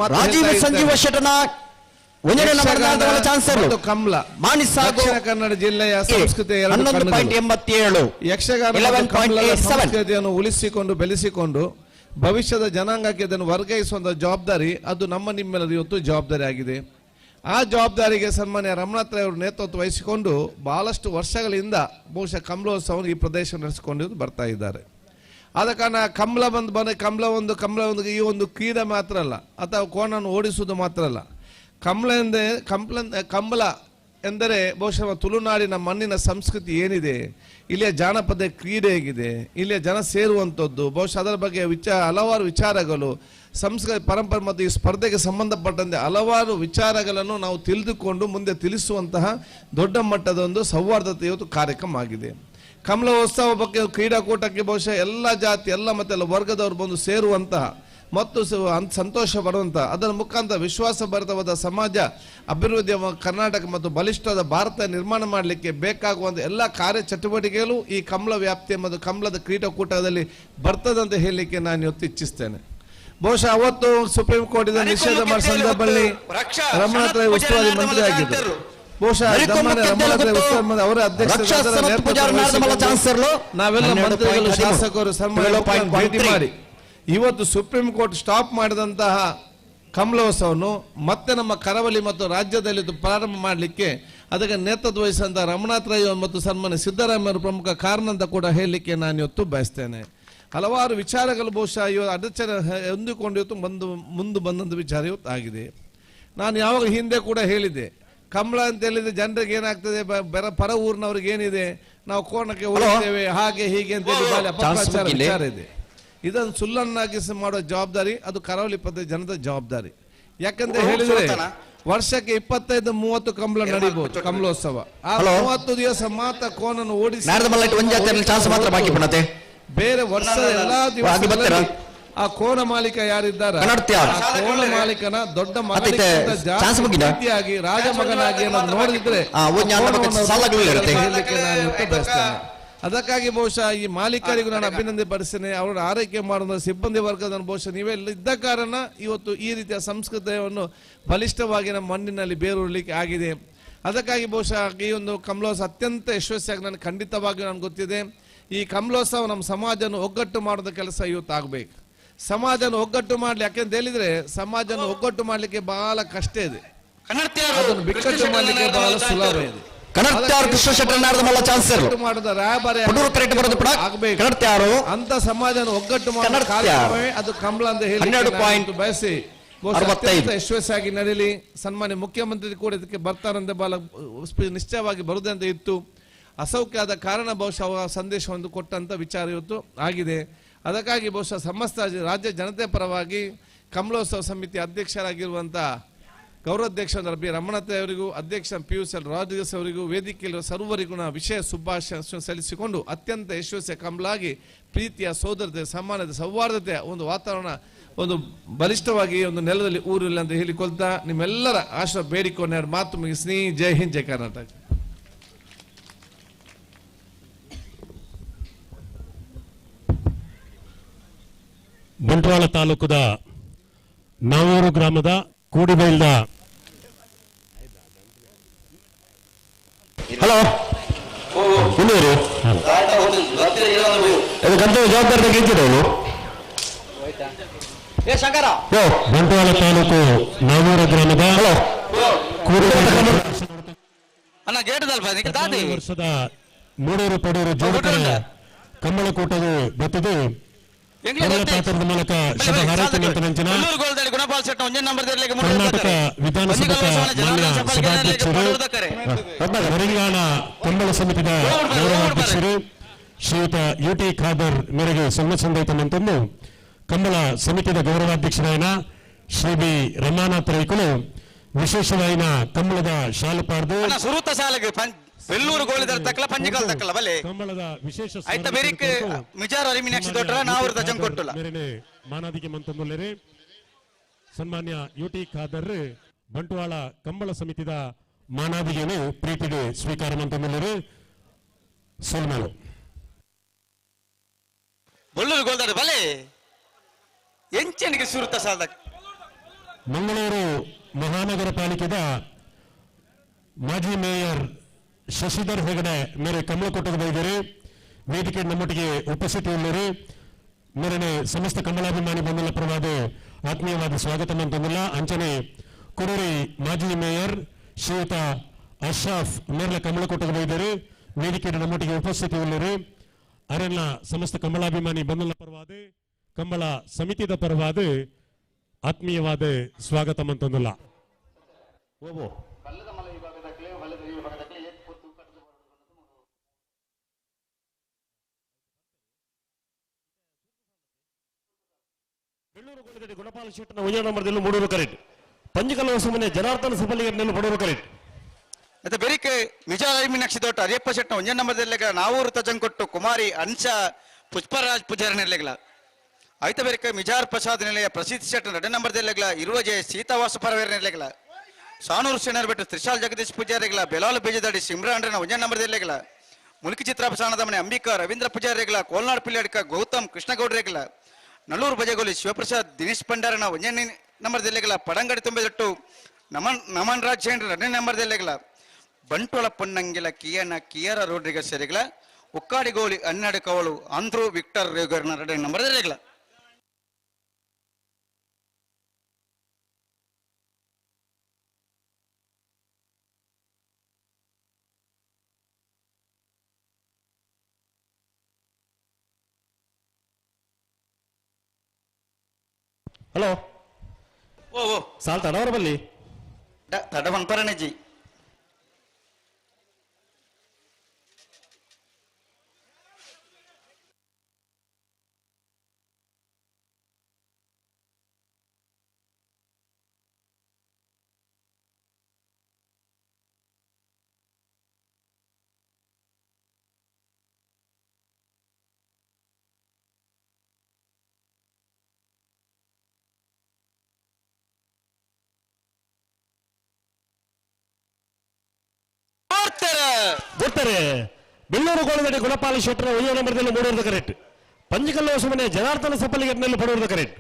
[SPEAKER 17] ಕಮಲ ದಕ್ಷಿಣ ಕನ್ನಡ ಜಿಲ್ಲೆಯ ಸಂಸ್ಕೃತಿಯ ಯಕ್ಷಗಾನ ಸಂಸ್ಕೃತಿಯನ್ನು ಉಳಿಸಿಕೊಂಡು ಬೆಳೆಸಿಕೊಂಡು ಭವಿಷ್ಯದ ಜನಾಂಗಕ್ಕೆ ಇದನ್ನು ವರ್ಗಾಯಿಸುವಂತಹ ಜವಾಬ್ದಾರಿ ಅದು ನಮ್ಮ ನಿಮ್ಮೆಲ್ಲರ ಇವತ್ತು ಜವಾಬ್ದಾರಿ ಆಗಿದೆ. ಆ ಜವಾಬ್ದಾರಿಗೆ ಸನ್ಮಾನ್ಯ ರಮನಾಥ್ ರೈ ಅವರು ನೇತೃತ್ವ ವಹಿಸಿಕೊಂಡು ಬಹಳಷ್ಟು ವರ್ಷಗಳಿಂದ ಬಹುಶಃ ಕಮಲೋತ್ಸವವನ್ನು ಈ ಪ್ರದೇಶ ನಡೆಸಿಕೊಂಡು ಬರ್ತಾ ಇದ್ದಾರೆ. ಆದ ಕಾರಣ ಕಮಲ ಒಂದು ಈ ಒಂದು ಕ್ರೀಡೆ ಮಾತ್ರ ಅಲ್ಲ, ಅಥವಾ ಕೋಣವನ್ನು ಓಡಿಸುವುದು ಮಾತ್ರ ಅಲ್ಲ. ಕಮಲ ಎಂದರೆ ಬಹುಶಃ ತುಳುನಾಡಿನ ಮಣ್ಣಿನ ಸಂಸ್ಕೃತಿ ಏನಿದೆ, ಇಲ್ಲಿಯ ಜಾನಪದ ಕ್ರೀಡೆ ಹೇಗಿದೆ, ಇಲ್ಲಿಯ ಜನ ಸೇರುವಂಥದ್ದು, ಬಹುಶಃ ಅದರ ಬಗ್ಗೆ ಹಲವಾರು ವಿಚಾರಗಳು, ಸಂಸ್ಕೃತಿ ಪರಂಪರೆ ಮತ್ತು ಈ ಸ್ಪರ್ಧೆಗೆ ಸಂಬಂಧಪಟ್ಟಂತೆ ಹಲವಾರು ವಿಚಾರಗಳನ್ನು ನಾವು ತಿಳಿದುಕೊಂಡು ಮುಂದೆ ತಿಳಿಸುವಂತಹ ದೊಡ್ಡ ಮಟ್ಟದ ಒಂದು ಸೌಹಾರ್ದತೆ ಇವತ್ತು ಕಾರ್ಯಕ್ರಮ ಆಗಿದೆ. ಕಮಲೋತ್ಸವ ಬಗ್ಗೆ ಕ್ರೀಡಾಕೂಟಕ್ಕೆ ಬಹುಶಃ ಎಲ್ಲ ಜಾತಿ ಎಲ್ಲ ಮತ್ತೆಲ್ಲ ವರ್ಗದವರು ಬಂದು ಸೇರುವಂತಹ ಮತ್ತು ಸಂತೋಷ ಪಡುವಂತಹ, ಅದರ ಮುಖಾಂತರ ವಿಶ್ವಾಸಭರಿತವಾದ ಸಮಾಜ ಅಭಿವೃದ್ಧಿ ಕರ್ನಾಟಕ ಮತ್ತು ಬಲಿಷ್ಠವಾದ ಭಾರತ ನಿರ್ಮಾಣ ಮಾಡಲಿಕ್ಕೆ ಬೇಕಾಗುವಂಥ ಎಲ್ಲ ಕಾರ್ಯ ಚಟುವಟಿಕೆಗಳು ಈ ಕಮಲ ವ್ಯಾಪ್ತಿಯ ಮತ್ತು ಕಮಲದ ಕ್ರೀಡಾಕೂಟದಲ್ಲಿ ಬರ್ತದಂತ ಹೇಳಲಿಕ್ಕೆ ನಾನು ಇವತ್ತು ಇಚ್ಛಿಸ್ತೇನೆ. ಬಹುಶಃ ಅವತ್ತು ಸುಪ್ರೀಂ ಕೋರ್ಟ್ ನಿಷೇಧ ಮಾಡಿದ ಸಂದರ್ಭದಲ್ಲಿ ರಮನಾಥ್ ರೈ ಉಸ್ತುವಾರಿ ಮಂತ್ರಿ ಆಗಿದ್ದರು. ಬಹುಶಃ ರಮನಾಥ್ ರೈ ಉಸ್ತುವಾರಿ ಅವರ ಅಧ್ಯಕ್ಷ ನಾವೆಲ್ಲ ಮಂತ್ರಿಗಳು ಶಾಸಕರು ಭೇಟಿ ಮಾಡಿ ಇವತ್ತು ಸುಪ್ರೀಂ ಕೋರ್ಟ್ ಸ್ಟಾಪ್ ಮಾಡಿದಂತಹ ಕಮಲೋತ್ಸವವನ್ನು ಮತ್ತೆ ನಮ್ಮ ಕರಾವಳಿ ಮತ್ತು ರಾಜ್ಯದಲ್ಲಿ ಪ್ರಾರಂಭ ಮಾಡಲಿಕ್ಕೆ ಅದಕ್ಕೆ ನೇತೃತ್ವ ವಹಿಸಿದಂತಹ ರಮನಾಥ್ ರೈ ಮತ್ತು ಸನ್ಮಾನ್ಯ ಸಿದ್ದರಾಮಯ್ಯ ಪ್ರಮುಖ ಕಾರಣ ಅಂತ ಕೂಡ ಹೇಳಲಿಕ್ಕೆ ನಾನು ಇವತ್ತು ಬಯಸ್ತೇನೆ. ಹಲವಾರು ವಿಚಾರಗಳು ಬಹುಶಃ ಇವತ್ತು ಅಡಚಣೆ ಹೊಂದಿಕೊಂಡು ಇವತ್ತು ಮುಂದೆ ಬಂದಂಥ ವಿಚಾರ ಇವತ್ತು ಆಗಿದೆ. ನಾನು ಯಾವಾಗ ಹಿಂದೆ ಕೂಡ ಹೇಳಿದ್ದೆ, ಕಮಲ ಅಂತ ಹೇಳಿದ್ರೆ ಜನರಿಗೆ ಏನಾಗ್ತದೆ, ಪರ ಊರಿನವ್ರಿಗೆ ಏನಿದೆ, ನಾವು ಕೋಣಕ್ಕೆ ಹೋಗ್ತೇವೆ ಹಾಗೆ ಹೀಗೆ ಅಂತ ಹೇಳಿ ಅಪಪ್ರಚಾರ ವಿಚಾರ ಇದೆ. ಇದನ್ನು ಸುಳ್ಳನ್ನಾಗಿ ಮಾಡುವ ಜವಾಬ್ದಾರಿ ಅದು ಕರಾವಳಿ ಪ್ರದೇಶ ಜನದ ಜವಾಬ್ದಾರಿ. ಯಾಕಂತ ಹೇಳಿದ್ರೆ
[SPEAKER 2] ವರ್ಷಕ್ಕೆ 25-30 ಕಂಬಳ ನಡೀಬಹುದು ಕಮಲೋತ್ಸವ. ಆ 30 ದಿವಸ ಮಾತ್ರ ಕೋನನ್ನು ಓಡಿಸಿ
[SPEAKER 5] ಚಾನ್ಸ್ ಮಾತ್ರ ಬಾಕಿ ಪಣತೆ
[SPEAKER 2] ಬೇರೆ ವರ್ಷದ ಎಲ್ಲಾ ದಿವಸಗಳಲ್ಲಿ ಆ ಕೋನ ಮಾಲೀಕ ಯಾರಿದ್ದಾರೆ ಆ ಕೋನ ಮಾಲೀಕನ ದೊಡ್ಡ ಮಗನಿಗಿಂತ ಜಾಸ್ತಿಯಾಗಿ ರಾಜಮಗನಾಗಿ ನೋಡಿದ್ರೆ ಹೇಳಲಿಕ್ಕೆ ನಾನು ಬಯಸ್ತೇನೆ. ಅದಕ್ಕಾಗಿ ಬಹುಶಃ ಈ ಮಾಲೀಕರಿಗೂ ನಾನು ಅಭಿನಂದನೆ ಪಡಿಸ್ತೇನೆ. ಅವರ ಆರೈಕೆ ಮಾಡುವ ಸಿಬ್ಬಂದಿ ವರ್ಗದ ಬಹುಶಃ ನೀವೆಲ್ಲ ಇದ್ದ ಕಾರಣ ಇವತ್ತು ಈ ರೀತಿಯ ಸಂಸ್ಕೃತಿಯನ್ನು ಬಲಿಷ್ಠವಾಗಿ ನಮ್ಮ ಮಣ್ಣಿನಲ್ಲಿ ಬೇರೂರಲಿಕ್ಕೆ ಆಗಿದೆ. ಅದಕ್ಕಾಗಿ ಬಹುಶಃ ಈ ಒಂದು ಕಮಲೋತ್ಸವ ಅತ್ಯಂತ ಯಶಸ್ವಿಯಾಗಿ ನನಗೆ ಖಂಡಿತವಾಗಿಯೂ ನನಗೆ ಗೊತ್ತಿದೆ. ಈ ಕಮಲೋತ್ಸವ ನಮ್ಮ ಸಮಾಜವನ್ನು ಒಗ್ಗಟ್ಟು ಮಾಡೋದ ಕೆಲಸ ಇವತ್ತು ಆಗಬೇಕು. ಸಮಾಜನ ಒಗ್ಗಟ್ಟು ಮಾಡ್ಲಿ, ಯಾಕೆಂತ ಹೇಳಿದ್ರೆ ಸಮಾಜನ ಒಗ್ಗಟ್ಟು ಮಾಡ್ಲಿಕ್ಕೆ ಬಹಳ ಕಷ್ಟ ಇದೆ, ಅದನ್ನು ಬಿಕ್ಕಟ್ಟು ಮಾಡ್ಲಿಕ್ಕೆ ಬಹಳ ಸುಲಭ ಇದೆ. ಅಂತ ಸಮಾಜನ ಒಗ್ಗಟ್ಟು ಮಾಡೋ ಕಾರ್ಯಕ್ರಮವೇ ಅದು ಕಮಲ ಅಂತ ಹೇಳಿ ಬಯಸಿ ಯಶಸ್ವಿಯಾಗಿ ನಡೀಲಿ. ಸನ್ಮಾನ್ಯ ಮುಖ್ಯಮಂತ್ರಿ ಕೂಡ ಇದಕ್ಕೆ ಬರ್ತಾರಂತೆ ಬಹಳ ನಿಶ್ಚಯವಾಗಿ ಬರುದಂತ ಇತ್ತು. ಅಸೌಖ್ಯ ಆದ ಕಾರಣ ಬಹುಶಃ ಸಂದೇಶವನ್ನು ಕೊಟ್ಟಂತ ವಿಚಾರ ಇವತ್ತು ಆಗಿದೆ. ಅದಕ್ಕಾಗಿ ಬಹುಶಃ ಸಮಸ್ತ ರಾಜ್ಯ ಜನತೆ ಪರವಾಗಿ ಕಮಲೋತ್ಸವ ಸಮಿತಿ ಅಧ್ಯಕ್ಷರಾಗಿರುವಂಥ ಗೌರವಾಧ್ಯಕ್ಷ ಬಿ ರಮಣತೆ ಅವರಿಗೂ ಅಧ್ಯಕ್ಷ ಪಿಯುಸಿ ರಾಜೇಶ್ ಅವರಿಗೂ ವೇದಿಕೆಯಲ್ಲಿರುವ ಸರ್ವರಿಗೂ ವಿಶೇಷ ಶುಭಾಶಯ ಸಲ್ಲಿಸಿಕೊಂಡು ಅತ್ಯಂತ ಯಶಸ್ವಿ ಕಮಲಾಗಿ ಪ್ರೀತಿಯ ಸೋದರತೆ ಸಮಾನತೆ ಸೌಹಾರ್ದತೆಯ ಒಂದು ವಾತಾವರಣ ಒಂದು ಬಲಿಷ್ಠವಾಗಿ ಒಂದು ನೆಲದಲ್ಲಿ ಊರಿಲ್ಲ ಅಂತ ಹೇಳಿಕೊಳ್ತಾ ನಿಮ್ಮೆಲ್ಲರ ಆಶಾ ಬೇಡಿಕೊಂಡ ಮಾತು ಮುಗಿಸ್ನಿ. ಜೈ ಹಿಂದ್, ಜೈ ಕರ್ನಾಟಕ.
[SPEAKER 1] ಬಂಟ್ವಾಳ ತಾಲೂಕದ ನಾವೂರು ಗ್ರಾಮದ ಕೂಡಿಬೈಲ್ದ
[SPEAKER 18] ಹಲೋ ಇನ್ನೂರು ಜವಾಬ್ದಾರಿ ಗೆದ್ದಿರೋರು
[SPEAKER 1] ಬಂಟ್ವಾಳ ತಾಲೂಕು ನಾವೂರು ಗ್ರಾಮದ ವರ್ಷದ ಮೂಡೂರು ಪಡೂರು ಜೋಡಕರ ಕಮ್ಮಳಕೂಟದ ಬತ್ತದು ಪಾತ್ರದ ಮೂಲಕ ಶುಭ ಹಾರೈಕೆ ನಂತರ ಕರ್ನಾಟಕ ವಿಧಾನಸಭಾ ಮಾನ್ಯ ಸಭಾಧ್ಯಕ್ಷರು ವರಗಾಣ ಕಂಬಳ ಸಮಿತಿಯ ಗೌರವಾಧ್ಯಕ್ಷರು ಶ್ರೀಯುತ ಯುಟಿ ಖಾದರ್ ಮೇರೆಗೆ ಸಮ್ಮತಿಸಂದೈತನಂತಂದು ಕಂಬಳ ಸಮಿತಿಯ ಗೌರವಾಧ್ಯಕ್ಷರಾಯನ ಶ್ರೀ ಬಿ ರಮಾನಾಥ್ ರೈಕುಲು ವಿಶೇಷವಾಯಿನ ಕಂಬಳದ ಶಾಲು ಪಾಡ್ದು
[SPEAKER 21] ಬೆಳ್ಳೂರು ಗೋಳಿದರ ತಕ್ಕಲ ಪಂಜಿಕಾಲ ತಕ್ಕಲ ಬಲೆ
[SPEAKER 1] ಕಂಬಳದ ವಿಶೇಷ
[SPEAKER 21] ಐತ ಬೇರಿಕ್ ಮಿಜಾರ ಅರಿಮಿನಾಕ್ಷಿ ದೊಡ್ರ ನಾವು ತಜಂ ಕೊಟ್ಟಲ್ಲ
[SPEAKER 1] ಮಾನಾದಿಗೆ ಮಂತಂದುಲ್ಲರೆ ಸನ್ಮಾನ್ಯ ಯುಟಿ ಖಾದರ್ ಬಂಟ್ವಾಳ ಕಂಬಳ ಸಮಿತಿದ ಮಾನಾದಿಗೆನು ಪ್ರೀತಿಗೆ ಸ್ವೀಕಾರ ಮಂತಂದುಲ್ಲರೆ ಸೋಲ್ಮಾನು
[SPEAKER 21] ಬೆಳ್ಳೂರು ಗೋಳಿದರ ಬಲೆ ಎಂಚನಿಗೆ ಸುರುತ ಸಾಲ
[SPEAKER 1] ಮಂಗಳೂರು ಮಹಾನಗರ ಪಾಲಿಕೆದ ಮಾಜಿ ಮೇಯರ್ ಶಶಿಧರ್ ಹೆಗಡೆ ಮೇರೆ ಕಮಲಕೋಟದ ಬೈದರೆ ವೇದಿಕೆ ನಮ್ಮೊಟ್ಟಿಗೆ ಉಪಸ್ಥಿತಿಯುಳ್ಳರು ಮೇರೆನೆ ಸಮಸ್ತ ಕಮಲಾಭಿಮಾನಿ ಬಂಧುಗಳ ಪರವಾದ ಆತ್ಮೀಯವಾದ ಸ್ವಾಗತ ಅಂತಂದಿಲ್ಲ. ಅಂಚನೆ ಕುರೂರಿ ಮಾಜಿ ಮೇಯರ್ ಶ್ರೀಯುತ ಅಶ್ರಫ್ ಮೇರ್ಲ ಕಮಲಕೋಟದ ಬೈದರೆ ವೇದಿಕೆ ನಮ್ಮೊಟ್ಟಿಗೆ ಉಪಸ್ಥಿತಿಯುಳ್ಳರು. ಅರೆಲ್ಲ ಸಮಸ್ತ ಕಮಲಾಭಿಮಾನಿ ಬಂಧುಗಳ ಪರವಾದ ಕಂಬಳ ಸಮಿತಿದ ಪರವಾದ ಆತ್ಮೀಯವಾದ ಸ್ವಾಗತ ಅಂತಂದಿಲ್ಲ.
[SPEAKER 19] ಗುಣಪಾಲ ಶೀಟ್ನ ಉಜಯ ನಂಬರ್ದಲ್ಲಿ ಮೂಡೂರು ಕರೆಕ್ಟ್ ಪಂಜಕಲ್ವ ಸುಮ್ಮನೆ ಜನಾರ್ದನ ಸಫಲಿಗರನ್ನೆಲ್ಲ ಪಡೂರು ಕರೆಕ್ಟ್
[SPEAKER 21] ಮತ್ತೆ ಬೆರಿಕೆ ಮಿಜಾರ ಮೀನಾಕ್ಷಿ ತೋಟ ಅರಿಯಪ್ಪ ಶೆಟ್ನ ಒಂಜ ನಂಬರ್ದೆಲ್ಲೆಗ ನಾವೂರು ತಜಂಕೊಟ್ಟು ಕುಮಾರಿ ಅಂಚ ಪುಷ್ಪರಾಜ್ ಪೂಜಾರ ನೆಲೆಗಳ ಐತ ಬೆರಿಕೆ ಮಿಜಾರ್ ಪ್ರಸಾದ್ ನಿಲಯ ಪ್ರಸಿದ್ಧ ಶೆಟ್ನ 2 ನಂಬರ್ದೆಲ್ಲೆಗಳ ಇರುವಜೆ ಸೀತಾವಾಸ ಪರವೇರ ನೆಲೆಗಳ ಸಾನೂರು ಶೆಣರ್ ಬೆಟ್ಟ ತ್ರಿಶಾಲ್ ಜಗದೀಶ್ ಪೂಜಾರಿಗಳ ಬೆಲಾಲ್ ಬೇಜದಾಡಿ ಸಿಮ್ರಾಂಡ್ರನ ಒಂಜ ನಂಬರ್ದೆಲ್ಲೆಗಳ ಮುಲ್ಕಿ ಚಿತ್ರಾಪಸಾನದ ಮನೆ ಅಂಬಿಕಾ ರವೀಂದ್ರ ಪೂಜಾರಿಗಳ ಕೋಲ್ನಾಡ್ ಪಿಲ್ಲಾಡಿಕ ಗೌತಮ್ ಕೃಷ್ಣಗೌಡ್ರೆಗಳ ನಲ್ಲೂರು ಬಜೆಗೋಲಿ ಶಿವಪ್ರಸಾದ್ ದಿನೇಶ್ ಭಂಡಾರನ ಒಂಜನೇ ನಂಬರ್ದೆಲ್ಲೆಗಳ ಪಡಂಗಡಿ ತುಂಬೆದಟ್ಟು ನಮನ್ ರಾಜೇಂದ್ರ 2ನೇ ನಂಬರ್ದೆಲ್ಲೆಗಳ ಬಂಟೋಳ ಪೊನ್ನಂಗಿಲ ಕಿಯರ ರೋಡ್ರಿಗ ಸೆರೆಗಳ ಉಕ್ಕಾಡಿಗೋಲಿ ಹನ್ನೆರಡು ಕವಳು ಆಂಧ್ರು ವಿಕ್ಟರ್ ರೇಗರ್ನ 2ನೇ ನಂಬರ್ದೆಲ್ಲೆಗಳ
[SPEAKER 19] ಹಲೋ ಓ ಸಾಲ್ ತಡವರ ಬಲ್ಲಿ
[SPEAKER 21] ತಡವಂಪರನೆಜಿ
[SPEAKER 19] ಬರ್ತಾರೆ ಬೆಳ್ಳೂರು ಗೋಳದಡಿ ಗುಣಪಾಲ ಶೆಟ್ಟರ 1 ನಂಬರ್ದಲ್ಲಿ ಮೂಡುವುದು ಕರೆಕ್ಟ್. ಪಂಚಕಲ್ಲು ಹೊಸಮನೆ ಜನಾರ್ದನ ಸಪ್ಪಲಿಗೆಟ್ನಲ್ಲಿ ಪಡುವುದು ಕರೆಕ್ಟ್.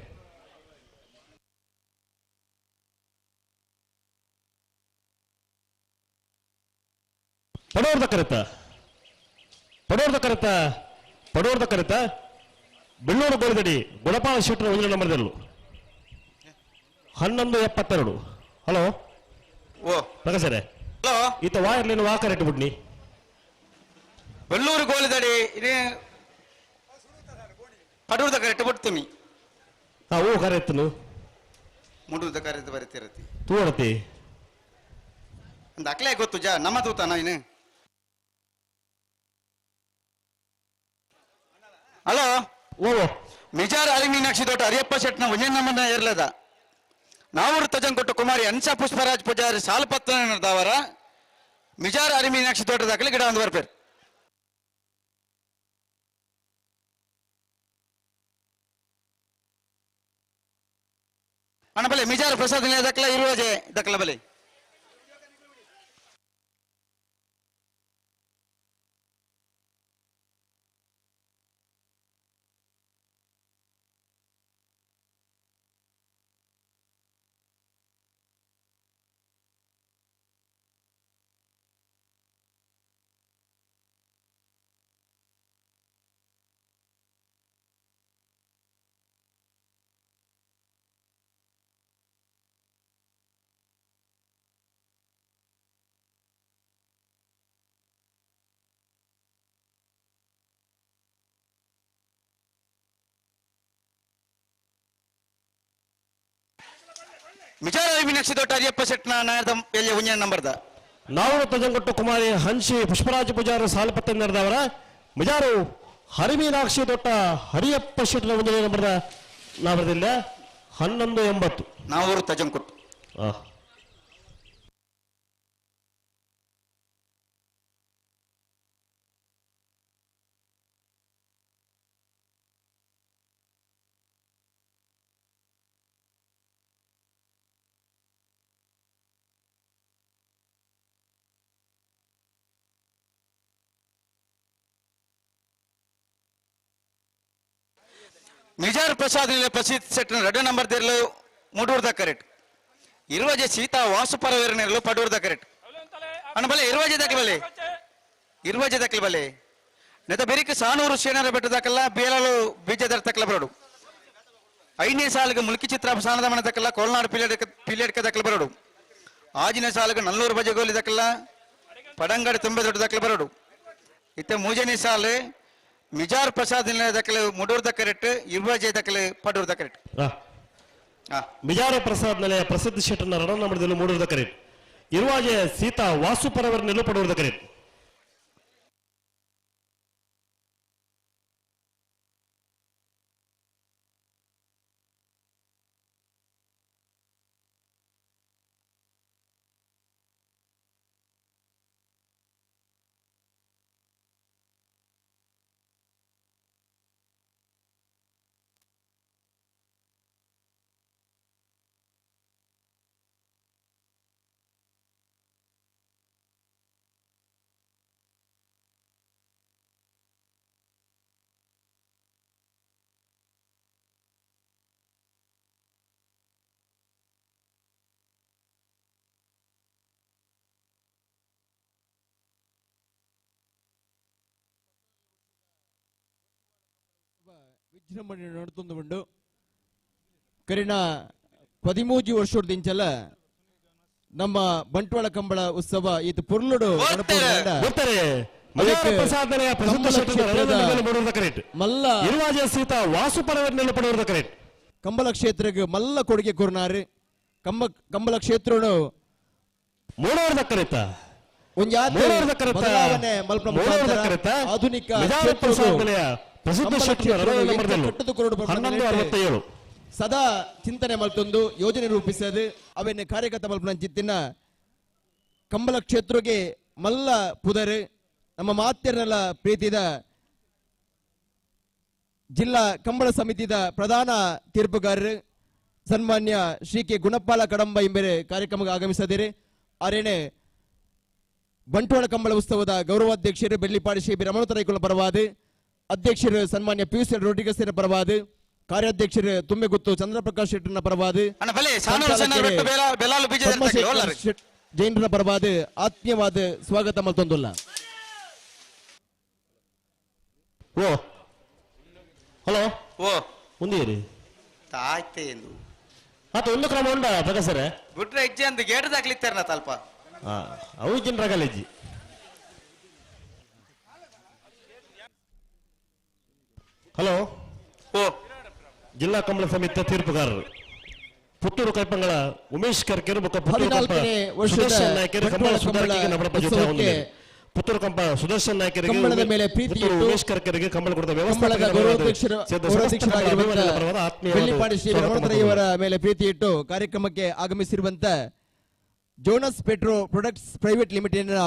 [SPEAKER 19] ಪಡೋರ್ದ ಕರೆತ ಬೆಳ್ಳೂರು ಗೋಳದಡಿ ಗುಣಪಾಲ ಶೆಟ್ಟರ 1 ನಂಬರ್ದಲ್ಲೂ 11:72. ಹಲೋ ಪ್ರಕಾಶರೇ,
[SPEAKER 21] ಹಲೋ
[SPEAKER 19] ಈತ ವಾಯರ್ಲೇನು ವಾ ಕರೆಕ್ಟ್ ಬಿಡ್ನಿ
[SPEAKER 21] ಬೆಳ್ಳೂರು ಗೋಲಿದಡಿ ಇದೇ ಪಡುವುದ ಕರೆಕ್ಟ್ ಬಿಡ್ತೀನಿ.
[SPEAKER 19] ಓ ಕರೆಕ್ಟ್ನು
[SPEAKER 21] ಮುಡುವುದ ಕರೆಕ್ಟ್ ಬರೀತಿರತಿ
[SPEAKER 19] ತೂಡತಿ
[SPEAKER 21] ಒಂದು ಅಕ್ಲೇ ಗೊತ್ತು ಜಾ ನಮ್ಮ ತೂತಾನ ಇನ್ನು. ಹಲೋ
[SPEAKER 19] ಓ
[SPEAKER 21] ಮಿಜಾರ್ ಅಲಿ ಮೀನಾಕ್ಷಿ ತೋಟ ಅರಿಯಪ್ಪ ಶೆಟ್ನ 1 ನಂಬರ್ನ ಏರ್ಲದ ನಾವೂರು ತಜಂಕೊಟ್ಟು ಕುಮಾರಿ ಅನ್ಸ ಪುಷ್ಪರಾಜ್ ಪೂಜಾರಿ ಸಾಲಪತ್ರ ನಡೆದವರ ಮಿಜಾರ್ ಅರಿ ಮೀನಾಕ್ಷಿ ತೋಟದಾಗಲಿ ಗಿಡ ಒಂದು ಬರ್ಪೇರು. ಅಣ್ಣ ಬಲೆ ಮಿಜಾರ್ ಪ್ರಸಾದ್ ದಕ್ಕಲ ಇರುವಜೆ ದಕ್ಕಲ ಬಲೆ ಮಿಜಾರ್ ಅಲಿ ಮೀನಾಕ್ಷಿ ತೋಟ ಅರಿಯಪ್ಪ ಶೆಟ್ನ ನಾಯದ 1 ನಂಬರ್ದ
[SPEAKER 19] ನಾವೂರು ತಜಂಗೊಟ್ಟು ಕುಮಾರಿ ಹಂಸಿ ಪುಷ್ಪರಾಜ ಪೂಜಾರ ಸಾಲಪತ್ರ ನಡೆದವರ ಮಿಜಾರು ಹರಿಮೀನಾಕ್ಷಿ ದೊಡ್ಡ ಹರಿಯಪ್ಪ ಶೆಟ್ಟರ 1 ನಂಬರ್ದ ನಾವರದಿಲ್ಲ 11:80.
[SPEAKER 21] ನಾವೂರು ತಜಂಕೊಟ್ಟು ಮಿಜಾರ್ ಪ್ರಸಾದ್ ಪ್ರಸಿದ್ಧ ಶೆಟ್ನ 2 ನಂಬರ್ ದೇರ್ಲು ಮೂಡೂರ್ದ ಕರೆಕ್ಟ್. ಇರುವಜೆ ಸೀತಾ ವಾಸುಪರವೇರನೆರಲು ಪಡೂರ್ದ ಕರೆಕ್ಟ್. ಅಣ್ಣ ಬಲೆ ಇರುವಜೆ ದಕ್ಕಲ ಬಲೆ ನೆತ ಬೆರಿಕ ಸಾನೂರು ಶೇನರ ಬೆಟ್ಟದಕ್ಕಲ್ಲ ಬೇಲಲು ಬೀಜದರ ತಕ್ಕಲ ಬರಡು 5ನೇ ಸಾಲಿಗೆ ಮುಲ್ಕಿ ಚಿತ್ರ ಸಾನದ ಮನೆ ದಕ್ಕಲ್ಲ ಕೋಲ್ನಾಡು ಪಿಲಿಯಡ್ಕ ದಕ್ಕಲ ಬರಡು 6ನೇ ಸಾಲಿಗೆ ನಲ್ಲೂರು ಬಜೆಗೋಲಿ ದಕ್ಕಲ್ಲ ಪಡಂಗಡಿ ತುಂಬೆ ದೊಡ್ಡ ದಕ್ಕಲ ಬರಡು ಇತ್ತೆ 3ನೇ ಸಾಲು ಮಿಜಾರ್ ಪ್ರಸಾದ್ ದಕ್ಕಲು ಮುಡೂರ್ದ ಕರೆಕ್ಟ್. ಇರುವಜೆ ದಕ್ಕಲು ಪಡೂರ್ದ ಕರೆಕ್ಟ್.
[SPEAKER 19] ಮಿಜಾರ ಪ್ರಸಾದ್ ನೆಲೆಯ ಪ್ರಸಿದ್ಧ ಶೆಟ್ಟನ 2 ನಂಬರ್ದಲ್ಲಿ ಮೂಡುವುದ ಕರೆಕ್ಟ್. ಇರುವಾಜೆ ಸೀತಾ ವಾಸುಪರವರ ನೆಲು ಪಡುವುದ ಕರೆಕ್ಟ್.
[SPEAKER 15] ವಿಜೃಂಭಣೆ ನಡುತ್ತೊಂದು ಕರಿನ 13 ವರ್ಷದಿಂಚಲ ನಮ್ಮ ಬಂಟ್ವಾಳ ಕಂಬಳ ಉತ್ಸವ ಇದು ಪುರ್ಲುಡು ಮಲ್ಲ
[SPEAKER 19] ಇರುವಾಜೆ ಸೀತಾ ವಾಸುಪರವರ ಪಡುವುದ ಕರೆಕ್ಟ್.
[SPEAKER 15] ಕಂಬಳ ಕ್ಷೇತ್ರಕ್ಕೆ ಮಲ್ಲ ಕೊಡುಗೆ ಕೊರ್ನಾರು ಕಂಬಳ ಕ್ಷೇತ್ರನು
[SPEAKER 19] ಮೂಡೋರ್ದ ಕರೆತ
[SPEAKER 15] ಆಧುನಿಕ ಸದಾ ಚಿಂತನೆ ಮಲ್ತೊಂದು ಯೋಜನೆ ರೂಪಿಸದು ಅವನ್ನ ಕಾರ್ಯಗತ ಮಲ್ಪನ ಜಿತ್ತಿನ ಕಂಬಳ ಕ್ಷೇತ್ರಕ್ಕೆ ಮಲ್ಲ ಪುದರು ನಮ್ಮ ಮಾತ್ಯರನೆಲ್ಲ ಪ್ರೀತಿದ ಜಿಲ್ಲಾ ಕಂಬಳ ಸಮಿತಿದ ಪ್ರಧಾನ ತೀರ್ಪುಗಾರರು ಸನ್ಮಾನ್ಯ ಶ್ರೀ ಕೆ ಗುಣಪಾಲ ಕಡಂಬ ಎಂಬರೆ ಕಾರ್ಯಕ್ರಮಕ್ಕೆ ಆಗಮಿಸದಿರಿ ಅರೇನೆ ಬಂಟ್ವಾಳ ಕಂಬಳ ಉತ್ಸವದ ಗೌರವಾಧ್ಯಕ್ಷರು ಬೆಳ್ಳಿಪಾಡಿ ಶ್ರೀ ರಮಣತರೈಕುಲ ಪರವಾದ ಅಧ್ಯಕ್ಷರು ಸನ್ಮಾನ್ಯ ಪಿಯುಸಿ ರೋಡ್ರಿಗಸ್ನ ಪರವಾದ ಕಾರ್ಯಾಧ್ಯಕ್ಷರು ತುಂಬೆಗುತ್ತು ಚಂದ್ರಪ್ರಕಾಶ್ ಶೆಟ್ಟರ್ನ ಪರವಾದ ಜೈನರ ಪರವಾದ ಆತ್ಮೀಯವಾದ ಸ್ವಾಗತ ಮಲ್ತೊಂದುಲ್ಲ.
[SPEAKER 19] ಓ ಹಲೋ
[SPEAKER 21] ಓ
[SPEAKER 19] ಮುಂದೇರಿ
[SPEAKER 21] ತಾಯ್ತೆ ಎಂದು
[SPEAKER 19] ಅದು ಒಂದು ಕ್ರಮ ಉಂಡ ಪ್ರಕಾಶರೇ
[SPEAKER 21] ಬಿಟ್ರೆ ಹೆಜ್ಜೆ ಅಂತ ಗೇಟ್ ದಾಖಲಿತ್ತಾರನ ತಲ್ಪ
[SPEAKER 19] ಅವು ಜನರ ಕಾಲೇಜಿ. ಹಲೋ
[SPEAKER 21] ಓ
[SPEAKER 19] ಜಿಲ್ಲಾ ಕಂಬಳ ಸಮಿತಿಯ ತೀರ್ಪುಗಾರರು ಪುತ್ತೂರು ಕೈಪಂಗಳ ಉಮೇಶ್ ಕರ್ಕೆರು
[SPEAKER 15] ಹದಿನಾಲ್ಕನೇ ವರ್ಷದ
[SPEAKER 19] ಪುತ್ತೂರು ಕಂಪ ಸುದರ್ಶನ್ ನಾಯಕರಿಗೆ
[SPEAKER 15] ಕಂಬಳದ ಮೇಲೆ ಪ್ರೀತಿ ಇಟ್ಟು
[SPEAKER 19] ಉಮೇಶ್ ಕರ್ಕೆರಿಗೆ ಕಂಬಳ ಕೊಡದ
[SPEAKER 15] ಕಂಬಳದ ಗೌರವಾಧ್ಯಕ್ಷರಾಗಿರುವಂತಹ ಬೆಳ್ಳಿಪಾಡಿ ಶ್ರೀ ರಮಣತರೈಯವರ ಮೇಲೆ ಪ್ರೀತಿ ಇಟ್ಟು ಕಾರ್ಯಕ್ರಮಕ್ಕೆ ಆಗಮಿಸಿರುವಂತ ಜೋನಸ್ ಪೆಟ್ರೋ ಪ್ರೊಡಕ್ಟ್ಸ್ ಪ್ರೈವೇಟ್ ಲಿಮಿಟೆಡ್ನ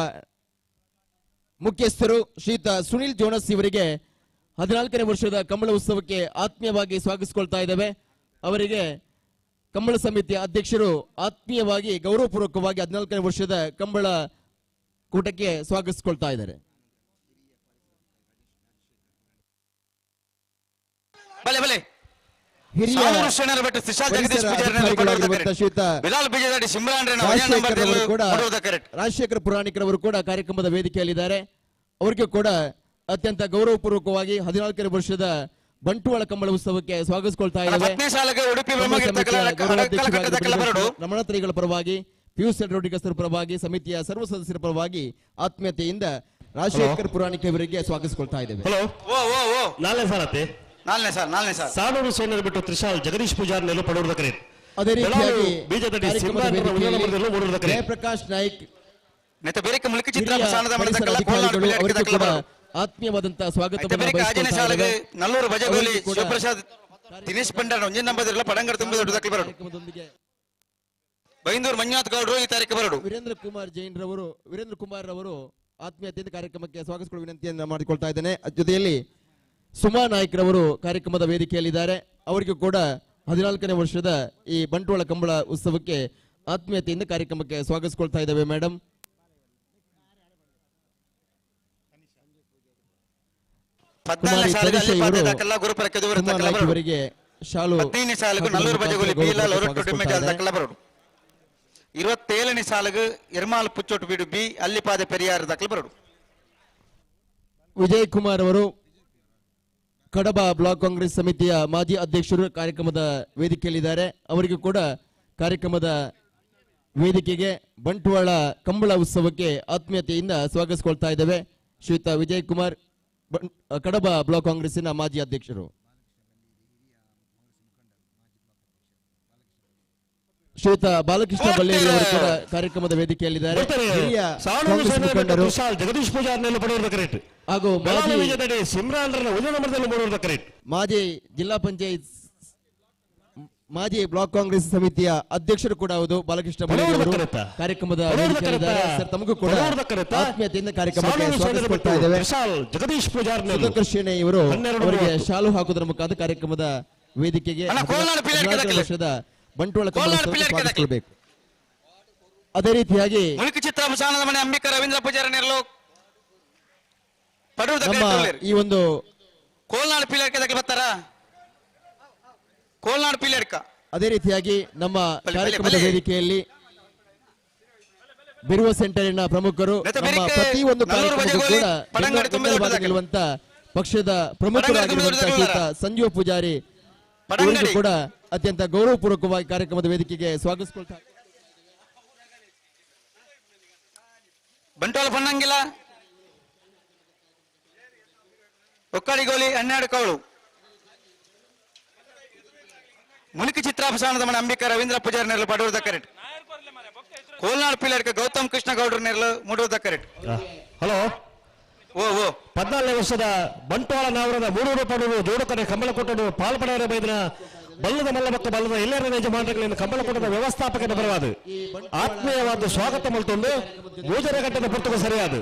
[SPEAKER 15] ಮುಖ್ಯಸ್ಥರು ಶ್ರೀಯುತ ಸುನಿಲ್ ಜೋನಸ್ ಇವರಿಗೆ 14ನೇ ವರ್ಷದ ಕಂಬಳ ಉತ್ಸವಕ್ಕೆ ಆತ್ಮೀಯವಾಗಿ ಸ್ವಾಗತಿಸಿಕೊಳ್ತಾ ಇದ್ದೇವೆ. ಅವರಿಗೆ ಕಂಬಳ ಸಮಿತಿಯ ಅಧ್ಯಕ್ಷರು ಆತ್ಮೀಯವಾಗಿ ಗೌರವಪೂರ್ವಕವಾಗಿ 14ನೇ ವರ್ಷದ ಕಂಬಳ ಕೂಟಕ್ಕೆ ಸ್ವಾಗತಿಸಿಕೊಳ್ತಾ ಇದ್ದಾರೆ. ಹಿರಿಯ ರಾಜಶೇಖರ ಪುರಾಣಿಕರವರು ಕೂಡ ಕಾರ್ಯಕ್ರಮದ ವೇದಿಕೆಯಲ್ಲಿದ್ದಾರೆ. ಅವರಿಗೂ ಕೂಡ ಅತ್ಯಂತ ಗೌರವಪೂರ್ವಕವಾಗಿ 14ನೇ ವರ್ಷದ ಬಂಟ್ವಾಳ ಕಂಬಳ ಉತ್ಸವಕ್ಕೆ ಸ್ವಾಗತಿಸಿಕೊಳ್ತಾ ಇದ್ದೇವೆ. ರಮಣತರೈಗಳ ಪರವಾಗಿ ಪಿಯುಸಿ ರೋಡ್ರಿಗಸ್ರ ಪರವಾಗಿ ಸಮಿತಿಯ ಸರ್ವ ಸದಸ್ಯರ ಪರವಾಗಿ ಆತ್ಮೀಯತೆಯಿಂದ ರಾಜಶೇಖರ್ ಪುರಾಣಿಕ ಇವರಿಗೆ ಸ್ವಾಗತಿಸಿಕೊಳ್ತಾ ಇದ್ದೇವೆ.
[SPEAKER 19] ಹಲೋ ನಾಲ್ನೇ ಸಾಲ ಸಾನೂರು ಸೋನರು ಬಿಟ್ಟು ತ್ರಿಶಾಲ್ ಜಗದೀಶ್ ಪೂಜಾರ್ ನೆಲ ಪಡೋದ ಕರೆ.
[SPEAKER 15] ಅದೇ ರೀತಿಯಾಗಿ
[SPEAKER 21] ಜಯಪ್ರಕಾಶ್ ನಾಯ್ಕ್
[SPEAKER 15] ಆತ್ಮೀಯವಾದಂತಹ ಸ್ವಾಗತ
[SPEAKER 21] ನಲ್ಲೂರು ಬಜಗೋಲಿ ಶಿವಪ್ರಸಾದ್ ದಿನೇಶ್ ಭಂಡಾರ ಒಂಜೆ ನಂಬರ್ ಪಡಂಗರ ತುಂಬ ದೊಡ್ಡದಾಗಿ ಬರೋದು ಬೈಂದೂರು ಮಂಜುನಾಥ್ ಗೌಡರು ಈ ತಾರೀಕು ಬರೋಡು.
[SPEAKER 15] ವೀರೇಂದ್ರ ಕುಮಾರ್ ರವರು ಆತ್ಮೀಯತೆಯಿಂದ ಕಾರ್ಯಕ್ರಮಕ್ಕೆ ಸ್ವಾಗತಿಸಿಕೊಳ್ಳುವ ವಿನಂತಿಯನ್ನು ಮಾಡಿಕೊಳ್ತಾ ಇದ್ದೇನೆ. ಜೊತೆಯಲ್ಲಿ ಸುಮಾ ನಾಯ್ಕ್ ರವರು ಕಾರ್ಯಕ್ರಮದ ವೇದಿಕೆಯಲ್ಲಿದ್ದಾರೆ. ಅವರಿಗೂ ಕೂಡ 14ನೇ ವರ್ಷದ ಈ ಬಂಟ್ವಾಳ ಕಂಬಳ ಉತ್ಸವಕ್ಕೆ ಆತ್ಮೀಯತೆಯಿಂದ ಕಾರ್ಯಕ್ರಮಕ್ಕೆ ಸ್ವಾಗತಿಸಿಕೊಳ್ತಾ ಇದ್ದೇವೆ. ಮೇಡಮ್ ಇವರಿಗೆ ಶಾಲು
[SPEAKER 21] 27ನೇ ಸಾಲಿಗೆ ಎರ್ಮಾಲ್ ಪುಚ್ಚೋಟು ಬೀಡು ಬಿ ಅಲ್ಲಿಪಾದ ಪೆರಿಯಾರ ದಾಖಲೆ ಬರೋಡು.
[SPEAKER 15] ವಿಜಯ್ ಕುಮಾರ್ ಅವರು ಕಡಬ ಬ್ಲಾಕ್ ಕಾಂಗ್ರೆಸ್ ಸಮಿತಿಯ ಮಾಜಿ ಅಧ್ಯಕ್ಷರು ಕಾರ್ಯಕ್ರಮದ ವೇದಿಕೆಯಲ್ಲಿದ್ದಾರೆ. ಅವರಿಗೂ ಕೂಡ ಕಾರ್ಯಕ್ರಮದ ವೇದಿಕೆಗೆ ಬಂಟ್ವಾಳ ಕಂಬಳ ಉತ್ಸವಕ್ಕೆ ಆತ್ಮೀಯತೆಯಿಂದ ಸ್ವಾಗತಿಸಿಕೊಳ್ತಾ ಇದ್ದೇವೆ. ಶ್ರೀಯುತ ವಿಜಯ್ ಕುಮಾರ್ ಕಡಬ ಬ್ಲಾಕ್ ಕಾಂಗ್ರೆಸ್ಸಿನ ಮಾಜಿ ಅಧ್ಯಕ್ಷರು. ಶ್ರೀಯುತ ಬಾಲಕೃಷ್ಣ ಬಳ್ಳೇರಿ ಅವರು ಕೂಡ ಕಾರ್ಯಕ್ರಮದ ವೇದಿಕೆಯಲ್ಲಿದ್ದಾರೆ. ಹಿರಿಯ ಕಾಂಗ್ರೆಸ್ ಮುಖಂಡರು
[SPEAKER 19] ಜಗದೀಶ್ ಪೂಜಾರ್ ನೆಲ ಪಡೋದ ಕರೆ
[SPEAKER 15] ಹಾಗೂ ಮಾಜಿ ಜಿಲ್ಲಾ ಪಂಚಾಯತ್ ಮಾಜಿ ಬ್ಲಾಕ್ ಕಾಂಗ್ರೆಸ್ ಸಮಿತಿಯ ಅಧ್ಯಕ್ಷರು ಕೂಡ ಹೌದು ಬಾಲಕೃಷ್ಣ ಬಳ್ಳೇರಿ ಅವರು ಕಾರ್ಯಕ್ರಮದ ವೇದಿಕೆಯಲ್ಲಿದ್ದಾರೆ. ಸರ್ ತಮಗೂ ಕೂಡ ಆತ್ಮೀಯತೆಯಿಂದ ಕಾರ್ಯಕ್ರಮಕ್ಕೆ ಸ್ವಾಗತಿಸಿಕೊಳ್ತಾ ಇದ್ದೇವೆ. ಸುಧಾಕರ್ ಶೇಣೆ ಇವರು ಅವರಿಗೆ ಶಾಲು ಹಾಕುವುದರ ಮುಖಾಂತರ ಕಾರ್ಯಕ್ರಮದ ವೇದಿಕೆಗೆ ವರ್ಷದ ಬಂಟ್ವಾಳ ಕಂಬಳ ಸ್ವಾಗತಿಸಿಕೊಳ್ಳಬೇಕು. ಅದೇ ರೀತಿಯಾಗಿ
[SPEAKER 21] ಅಂಬಿಕಾ ರವೀಂದ್ರ ಪೂಜಾರಿ
[SPEAKER 15] ನಮ್ಮ ಈ ಒಂದು
[SPEAKER 21] ಕೋಲ್ನಾಡು ಪಿಲ್ಲರ್ಕ ಬರ್ತಾರ ಕೋಲ್ನಾಡು ಪಿಲ್ಲರ್ಕ
[SPEAKER 15] ಅದೇ ರೀತಿಯಾಗಿ ನಮ್ಮ ಕಾರ್ಯಕ್ರಮದ ವೇದಿಕೆಯಲ್ಲಿ ಬಿರುವ ಸೆಂಟರಿನ ಪ್ರಮುಖರು ನಮ್ಮ ಪ್ರತಿಯೊಂದು ಕಾರ್ಯಕ್ರಮಕ್ಕೂ ಕೂಡ ಗೆಲ್ಲುವಂತ ಪಕ್ಷದ ಪ್ರಮುಖರಾಗಿರುವಂತಹ ಸಂಜೀವ ಪೂಜಾರಿ ಕೂಡ ಅತ್ಯಂತ ಗೌರವಪೂರ್ವಕವಾಗಿ ಕಾರ್ಯಕ್ರಮದ ವೇದಿಕೆಗೆ ಸ್ವಾಗತಿಸಿಕೊಳ್ತಾರೆ.
[SPEAKER 21] ಬಂಟ್ವಾಳ ಪನ್ನಂಗಿಲ್ಲ ಒಕ್ಕಡಿಗೋಲಿ 12 ಕವಳು ಮುನಿಕಿ ಚಿತ್ರಾಪಸಾನದ ಮನೆ ಅಂಬಿಕಾ ರವೀಂದ್ರ ಪೂಜಾರಿ ನೆರಳು ಪಡುವುದ ಕರೆಕ್ಟ್. ಕೋಲ್ನಾಡು ಪಿಲ್ಲರ್ಕ ಗೌತಮ್ ಕೃಷ್ಣ ಗೌಡ್ರ ನೆರಳು ಮುಡುವುದ ಕರೆಕ್ಟ್.
[SPEAKER 19] ಹಲೋ 14ನೇ ವರ್ಷದ ಬಂಟ್ವಾಳ ನಾವರದ 300 ಪಡುವುದು ಜೋಡುಕರೆ ಕಂಬಳ ಕೊಟ್ಟರು ಪಾಲ್ಪಡೆಯರ ಬೈದಿನ ಬಲ್ಲದ ಮಲ್ಲಬಕ್ಕ ಬಲ್ಲದ ಎಲ್ಲರ ಯಜಮಾನರುಗಳಿಂದ ಕಂಬಳ ಕೊಟ್ಟದ ವ್ಯವಸ್ಥಾಪಕನ ಪರವಾದ ಆತ್ಮೀಯವಾದ ಸ್ವಾಗತ ಮಲ್ತೊಂದು ಮೂಜರ ಘಟ್ಟದ ಪುಸ್ತಕ ಸರಿಯಾದ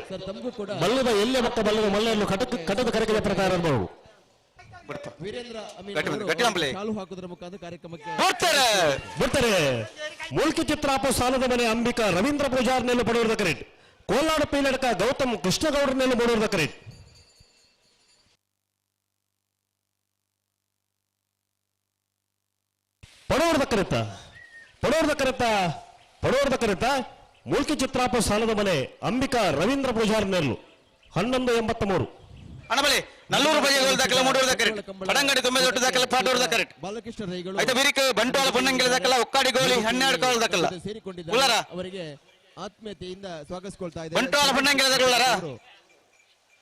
[SPEAKER 19] ಬಲ್ಲದ ಎಲ್ಲೆ ಬಕ್ಕ ಬಲ್ಲದ ಮಲ್ಲೆಯನ್ನು ಕಟದ ಕರೆಕಿದ ಪ್ರಕಾರ ಅನುಭವ ಬಿಡ್ತಾರೆ ಮುಲ್ಕಿ ಚಿತ್ರಾಪ ಸಾಲದ ಮನೆ ಅಂಬಿಕಾ ರವೀಂದ್ರ ಪೂಜಾರ್ ನೆಲ್ಲ ಪಡೆಯುವುದ ಕರೆಕ್ಟ್. ಕೋಲಾಡ ಪೀಲಡಕ ಗೌತಮ್ ಕೃಷ್ಣಗೌಡರನ್ನು ಮೂಡೂರದ ಕರೆಟ್ ಪಡೋರ್ದ ಕರೆತ ಮೂಲ್ಕಿ ಚಿತ್ರಾಪ ಸಾಲದ ಮನೆ ಅಂಬಿಕಾ ರವೀಂದ್ರ ಪೂಜಾರ್ ನೆರಳು 1183
[SPEAKER 21] ಅಣಬಲೆ ನಲ್ಲೂರು ಬಜೆ ಗೋಲ್ ದಾಖಲೆ ಮೂಡೂರದ ಕರೆಟ್ ಪಡಂಗಡಿ 98 ದಾಖಲೆ ಪಾಟೂರದ ಕರೆಟ್
[SPEAKER 15] ಬಾಲಕೃಷ್ಣ ರೈಗಳು
[SPEAKER 21] ಐತ ಬಿರಿಕ ಬಂಟ್ವಾಳ ಪೊನ್ನಂಗಿಲ ದಾಖಲ ಒಕ್ಕಾಡಿ ಗೋಲಿ 12 ಕಾಲ್ ದಾಖಲ ಉಳ್ಳಾರ
[SPEAKER 15] ಅವರಿಗೆ ಆತ್ಮೀಯತೆಯಿಂದ ಸ್ವಾಗತಿಸ್ಕೊಳ್ತಾ ಇದ್ದಾರೆ.
[SPEAKER 21] ಬಂಟ್ವಾಳ ಪೊನ್ನಂಗಿಲ ದಾಖಲ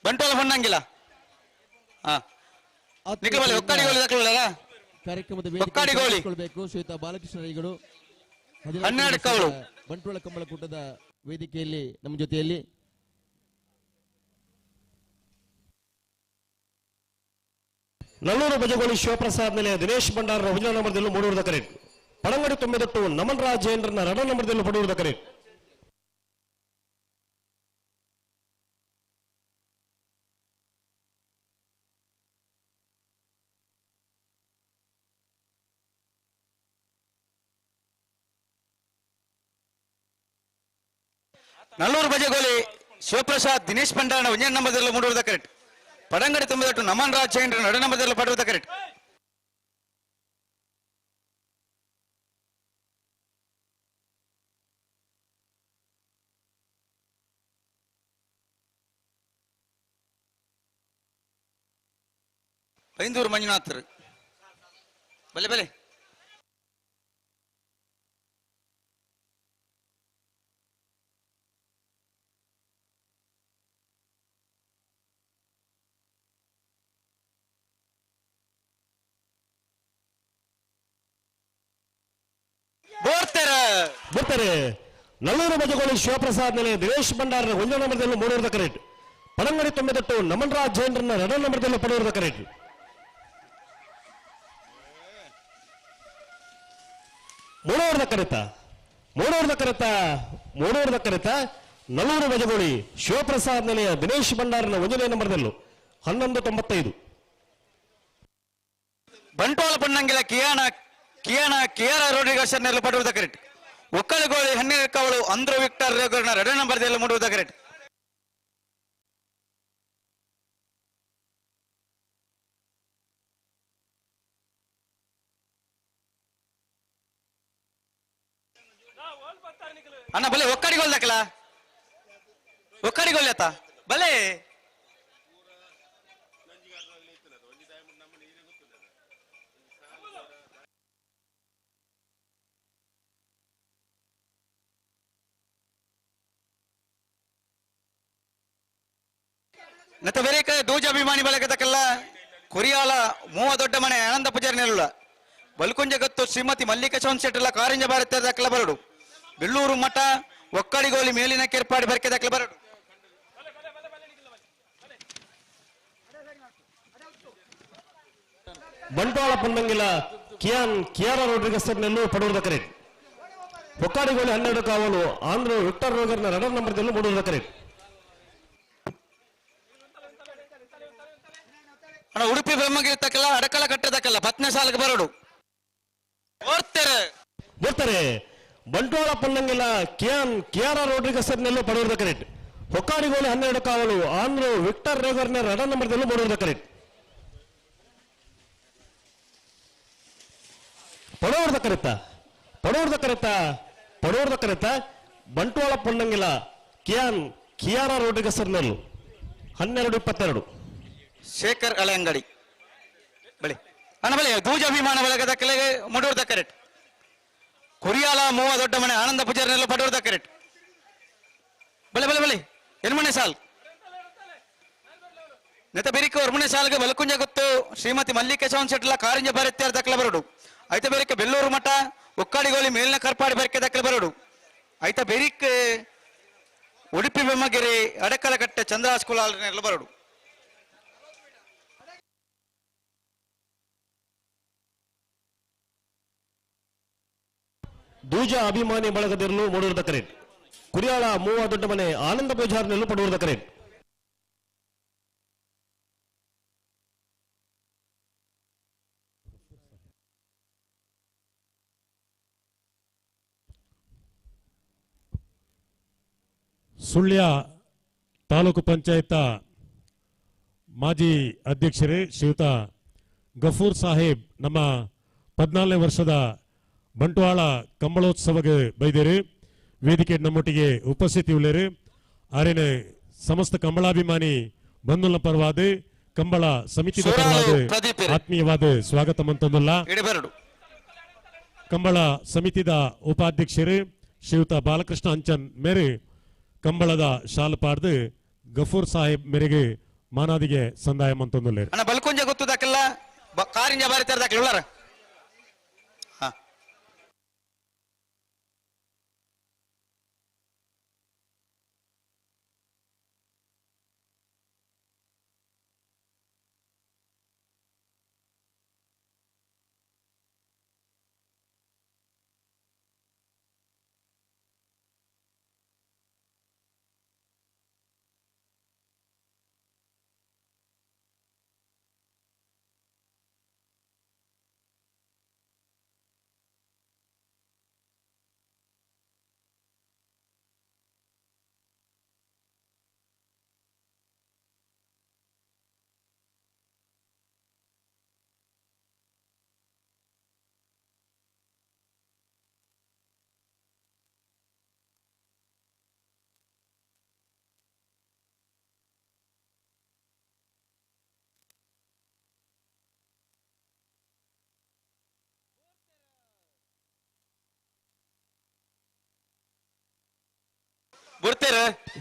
[SPEAKER 21] ಬಂಟ್ವಾಳ ಪೊನ್ನಂಗಿಲ ನಿಖಿಲ್ ಒಕ್ಕಾಡಿ ಗೋಲಿ ದಾಖಲೆ ಉಳ್ಳಾರ
[SPEAKER 15] ಕಾರ್ಯಕ್ರಮದ
[SPEAKER 21] ಒಕ್ಕಾಡಿ ಗೋಲಿ
[SPEAKER 15] ಶ್ವೇತಾ ಬಾಲಕೃಷ್ಣ ರೈಗಳು
[SPEAKER 21] 12 ಕಾಲು
[SPEAKER 15] ಬಂಟ್ವಾಳ ಕಂಬಳ ಕೂಟದ ವೇದಿಕೆಯಲ್ಲಿ ನಮ್ಮ ಜೊತೆಯಲ್ಲಿ
[SPEAKER 19] ನಲ್ಲೂರು ಬಜಗೋಳಿ ಶಿವಪ್ರಸಾದ್ ಮೇಲೆ ದಿನೇಶ್ ಭಂಡಾರ ಹುಜ ನಂಬರ್ದಲ್ಲೂ ಮೂಡೂರದ ಕರೆಟ್ ಪಡಂಗಡಿ 98 ನಮನ್ ರಾಜೇಂದ್ರನ 2 ನಂಬರ್ದಲ್ಲೂ ಪಡೂರದ ಕರೆಟ್
[SPEAKER 21] ನಲ್ಲೂರು ಬಜಗೋಲಿ ಶಿವಪ್ರಸಾದ್ ದಿನೇಶ್ ಭಂಡಾರನ 1 ನಂಬರ್ದಲ್ಲೂ ಮೂಡೂರದ ಕರೆಟ್ ಪಡಂಗಡಿ 98 ನಮನ್ ರಾಜೇಂದ್ರನ 2 ನಂಬರ್ದಲ್ಲೂ ಪಡೂರದ ಕರೆಟ್ ಐಂದೂರು ಮಂಜುನಾಥ್ ಬಲೆ ಬಲೆ
[SPEAKER 19] ಬರ್ತಾರೆ ನಲ್ಲೂರು ಬಜಗೋಳಿ ಶಿವಪ್ರಸಾದ್ ಮೇಲೆ ದಿನೇಶ್ ಭಂಡಾರನ 1 ನಂಬರ್ದಲ್ಲೂ ಮೂಡೂರದ ಕರೆಟ್ ಪಡಂಗಡಿ 98 ನಮನ್ ರಾಜೇಂದ್ರನ 2 ನಂಬರ್ದಲ್ಲೂ ಪಡೂರದ ಕರೆಟ್ ಮೂಡೂರದ ಕರೆತ ನಲ್ಲೂರು ಬಜಗೋಳಿ ಶಿವಪ್ರಸಾದ್ ನೆಲೆಯ ದಿನೇಶ್ ಭಂಡಾರನ 1ನೇ ನಂಬರ್ದಲ್ಲೂ 1195
[SPEAKER 21] ಬಂಟ್ವಾಳ ಪೊನ್ನಂಗಿಲ ಕಿಯಾನ ರೋಡ್ರಿಗಸ್ ನೆರಳು ಪಡುವುದ ಕರೆಕ್ಟ್ ಒಕ್ಕಳಗೋಳಿ 12 ಕಾವಳು ಅಂಧ್ರ ವಿಕ್ಟರ್ ರೇಗರ್ನ 2 ನಂಬರ್ದಲ್ಲಿ ಮೂಡುವುದ ಕರೆಕ್ಟ್ ಅಣ್ಣ ಬಲೆ ಒಕ್ಕಡಿಗೋಲ್ ದಾಖಲ ಒಕ್ಕಡಿಗೋಲ್ ಆತ ಬಲೆ ನತ ಬೇರೆ ದೂಜ ಅಭಿಮಾನಿ ಬಳಗದಕ್ಕೆಲ್ಲ ಕೊರಿಯಾಲ ಮೂವ ದೊಡ್ಡ ಮನೆ ಆನಂದ ಪೂಜಾರಿ ನೆರಳ ಬಲ್ಕುಂಜ ಗತ್ತು ಶ್ರೀಮತಿ ಮಲ್ಲಿಕಾ ಚೌನ್ ಶೆಟ್ಟಲ್ಲ ಕಾರಿಂಜ ಭಾರತ ದಕ್ಕಲ ಬರಡು ಬೆಳ್ಳೂರು ಮಠ ಒಕ್ಕಡಿಗೋಲಿ ಮೇಲಿನ ಕೇರ್ಪಾಡಿ ಬರ್ಕೆ ದಕ್ಕಲ ಬರಡು
[SPEAKER 19] ಬಂಟ್ವಾಳ ಪೊನ್ನಂಗಿಲ ಕಿಯಾರ ರೋಡ್ರಿಗಸ್ ನೆರಳು ಪಡೂರದ ಕರೆಟ್ ಒಕ್ಕಾಡಿಗೋಳಿ 12 ಕಾವಲು ಆಂಧ್ರ ವಿಕ್ಟರ್ ರೋಗರ್ನ 2 ನಂಬರ್ದಲ್ಲೂ ಮೂಡೂರದ ಕರೆಟ್
[SPEAKER 21] ಉಡುಪಿ ಬ್ರಹ್ಮಗಿರಿ ಅಡಕಲ ಕಟ್ಟದಕ್ಕಲ್ಲ 10ನೇ ಸಾಲಿಗೆ ಬರಡು
[SPEAKER 19] ಬರ್ತಾರೆ ಬಂಟ್ವಾಳ ಪೊನ್ನಂಗಿಲ ಕಿಯಾರ ರೋಡ್ರಿಗಸ್ ನೆರಳು ಪಡೂರದ ಕರೆಟ್ ಒಕ್ಕಾಡಿಗೋಳಿ 12 ಕಾವಲು ಆಂಧ್ರ ವಿಕ್ಟರ್ ರೋಗರ್ನ 2 ನಂಬರ್ದಲ್ಲೂ ಮೂಡೂರದ ಕರೆಟ್ ಪಡೋರ್ದ ಕರೆತ ಬಂಟ್ವಾಳ ಪೊನ್ನಂಗಿಲ ಕಿಯಾರ ರೋಡ್ರಿಗಸ್ ನೆರಳು 1222
[SPEAKER 21] ಶೇಖರ್ ಹಳೆ ಅಂಗಡಿ ಬಳಿ ಅಣ್ಣ ಬಳಿ ದೂಜ ಅಭಿಮಾನ ಬಳಗದ ಕೆಳಗೆ ಮೂಡೂರ್ದ ಕರೆಟ್ ಕೊರಿಯಾಲ ಮೂವ ದೊಡ್ಡ ಮನೆ ಆನಂದ ಪೂಜಾರಿನೆಲ್ಲ ಪಡೂರ್ದ ಕರೆಟ್ ಬಲೆ ಬಲೆ ಬಲೆ ಎನ್ಮನೆ ಸಾಲ್ ನೆತ ಬೇರಿಕೆ 1ನೇ ಸಾಲ್ಗೆ ಬಲಕುಂಜ ಗೊತ್ತು ಶ್ರೀಮತಿ ಮಲ್ಲಿಕಾ ಚೌನ್ ಶೆಟ್ಟಲ ಕಾರಿಂಜ ಭಾರತ್ಯಾರ ದಕ್ಕಲ ಬರಡು ಐತ ಬೇರಿಕೆ ಬೆಳ್ಳೂರು ಮಠ ಒಕ್ಕಾಡಿಗೋಲಿ ಮೇಲಿನ ಕರ್ಪಾಡಿ ಬರ್ಕೆ ದಕ್ಕಲ ಬರಡು ಐತ ಬೇರಿಕೆ ಉಡುಪಿ ಬೆಮ್ಮಗಿರಿ ಅಡಕಲಕಟ್ಟೆ ಚಂದ್ರಾಸ್ಕುಲಾಲ್ ಬರಡು
[SPEAKER 19] ದೂಜ ಅಭಿಮಾನಿ ಬಳಗದಿರಲು ಮೂಡೂರದ ಕರೆಟ್ ಕುರಿಯಾಳ ಮೂವ ದೊಡ್ಡ ಮನೆ ಆನಂದ ಪೂಜಾರ್ನಲ್ಲೂ ಪಡೂರದ ಕರೆಟ್
[SPEAKER 1] ಸುಳ್ಯ ತಾಲೂಕು ಪಂಚಾಯತ್ ಮಾಜಿ ಅಧ್ಯಕ್ಷರೇ ಶ್ರೀಯುತ ಗಫೂರ್ ಸಾಹೇಬ್ ನಮ್ಮ 14ನೇ ವರ್ಷದ ಬಂಟ್ವಾಳ ಕಂಬಳೋತ್ಸವಕ್ಕೆ ಬೈದೇರು ವೇದಿಕೆ ನಮ್ಮೊಟ್ಟಿಗೆ ಉಪಸ್ಥಿತಿ ಉಳ್ಳೇರು ಆರೇನೆ ಸಮಸ್ತ ಕಂಬಳಾಭಿಮಾನಿ ಬಂಧುಲ ಪರವಾದ ಕಂಬಳ ಸಮಿತಿ ಪರವಾದ ಆತ್ಮೀಯವಾದ ಸ್ವಾಗತ ಮಂತಂದುಲ್ಲ ಕಂಬಳ ಸಮಿತಿದ ಉಪಾಧ್ಯಕ್ಷರು ಶ್ರೀಯುತ ಬಾಲಕೃಷ್ಣ ಅಂಚನ್ ಮೇರೆ ಕಂಬಳದ ಶಾಲು ಪಾಡ್ದು ಗಫೂರ್ ಸಾಹೇಬ್ ಮೇರೆಗೆ ಮಾನಾದಿಗೆ ಸಂದಾಯ ಮಂತಂದುಲ್ಲೇರು
[SPEAKER 21] ಅಣ್ಣ ಬಲ್ಕೊಂಜ ಗೊತ್ತುದಾಕಲ್ಲ ಕಾರಿಂಜ ಬಾರಿ ತರದಾಕಲ್ಲ ಉಳ್ಳಾರ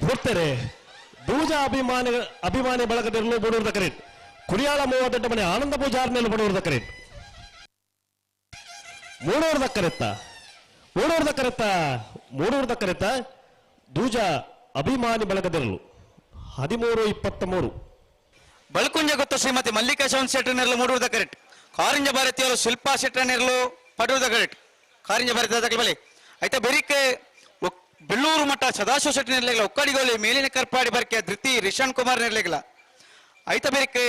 [SPEAKER 19] ಬಿಡ್ತಾರೆ ದೂಜ ಅಭಿಮಾನಿ ಬಳಗದಲ್ಲೂ ಬಡವರದ ಕರೆಟ್ ಕುರಿಯಾಳ 38 ಮನೆ ಆನಂದ ಪೂಜಾರ್ನೆಲ್ಲ ಬಡವರದ ಕರೆಟ್ ಮೂಡೂರದ ಕರೆತ ದೂಜ ಅಭಿಮಾನಿ ಬಳಗದಲ್ಲೂ 13-23
[SPEAKER 21] ಬಲ್ಕುಂಜ ಗೊತ್ತು ಶ್ರೀಮತಿ ಮಲ್ಲಿಕಾ ಶವನ್ ಶೆಟ್ಟರ್ನೆಲ್ಲ ಮೂಡುವುದ ಕರೆಟ್ ಕಾರಿಂಜ ಭಾರತೀಯರು ಶಿಲ್ಪಾ ಶೆಟ್ಟರ್ನೆರಲು ಪಡುವುದ ಕರೆಟ್ ಕಾರಿಂಜ ಭಾರತೀಯ ಬಲೆ ಆಯ್ತಾ ಬೆರಿಕೆ ಬೆಳ್ಳೂರು ಮಠ ಸದಾಶಿವ ಶೆಟ್ಟಿ ನಿರ್ಲೆಗಲ ಒಕ್ಕಡಿಗೋಲಿ ಮೇಲಿನ ಕರ್ಪಾಡಿ ಬರ್ಕೆ ಧೃತಿ ರಿಷಣ್ ಕುಮಾರ್ ನಿರ್ಲೆಗಲ ಐತ ಬೇರಿಕೆ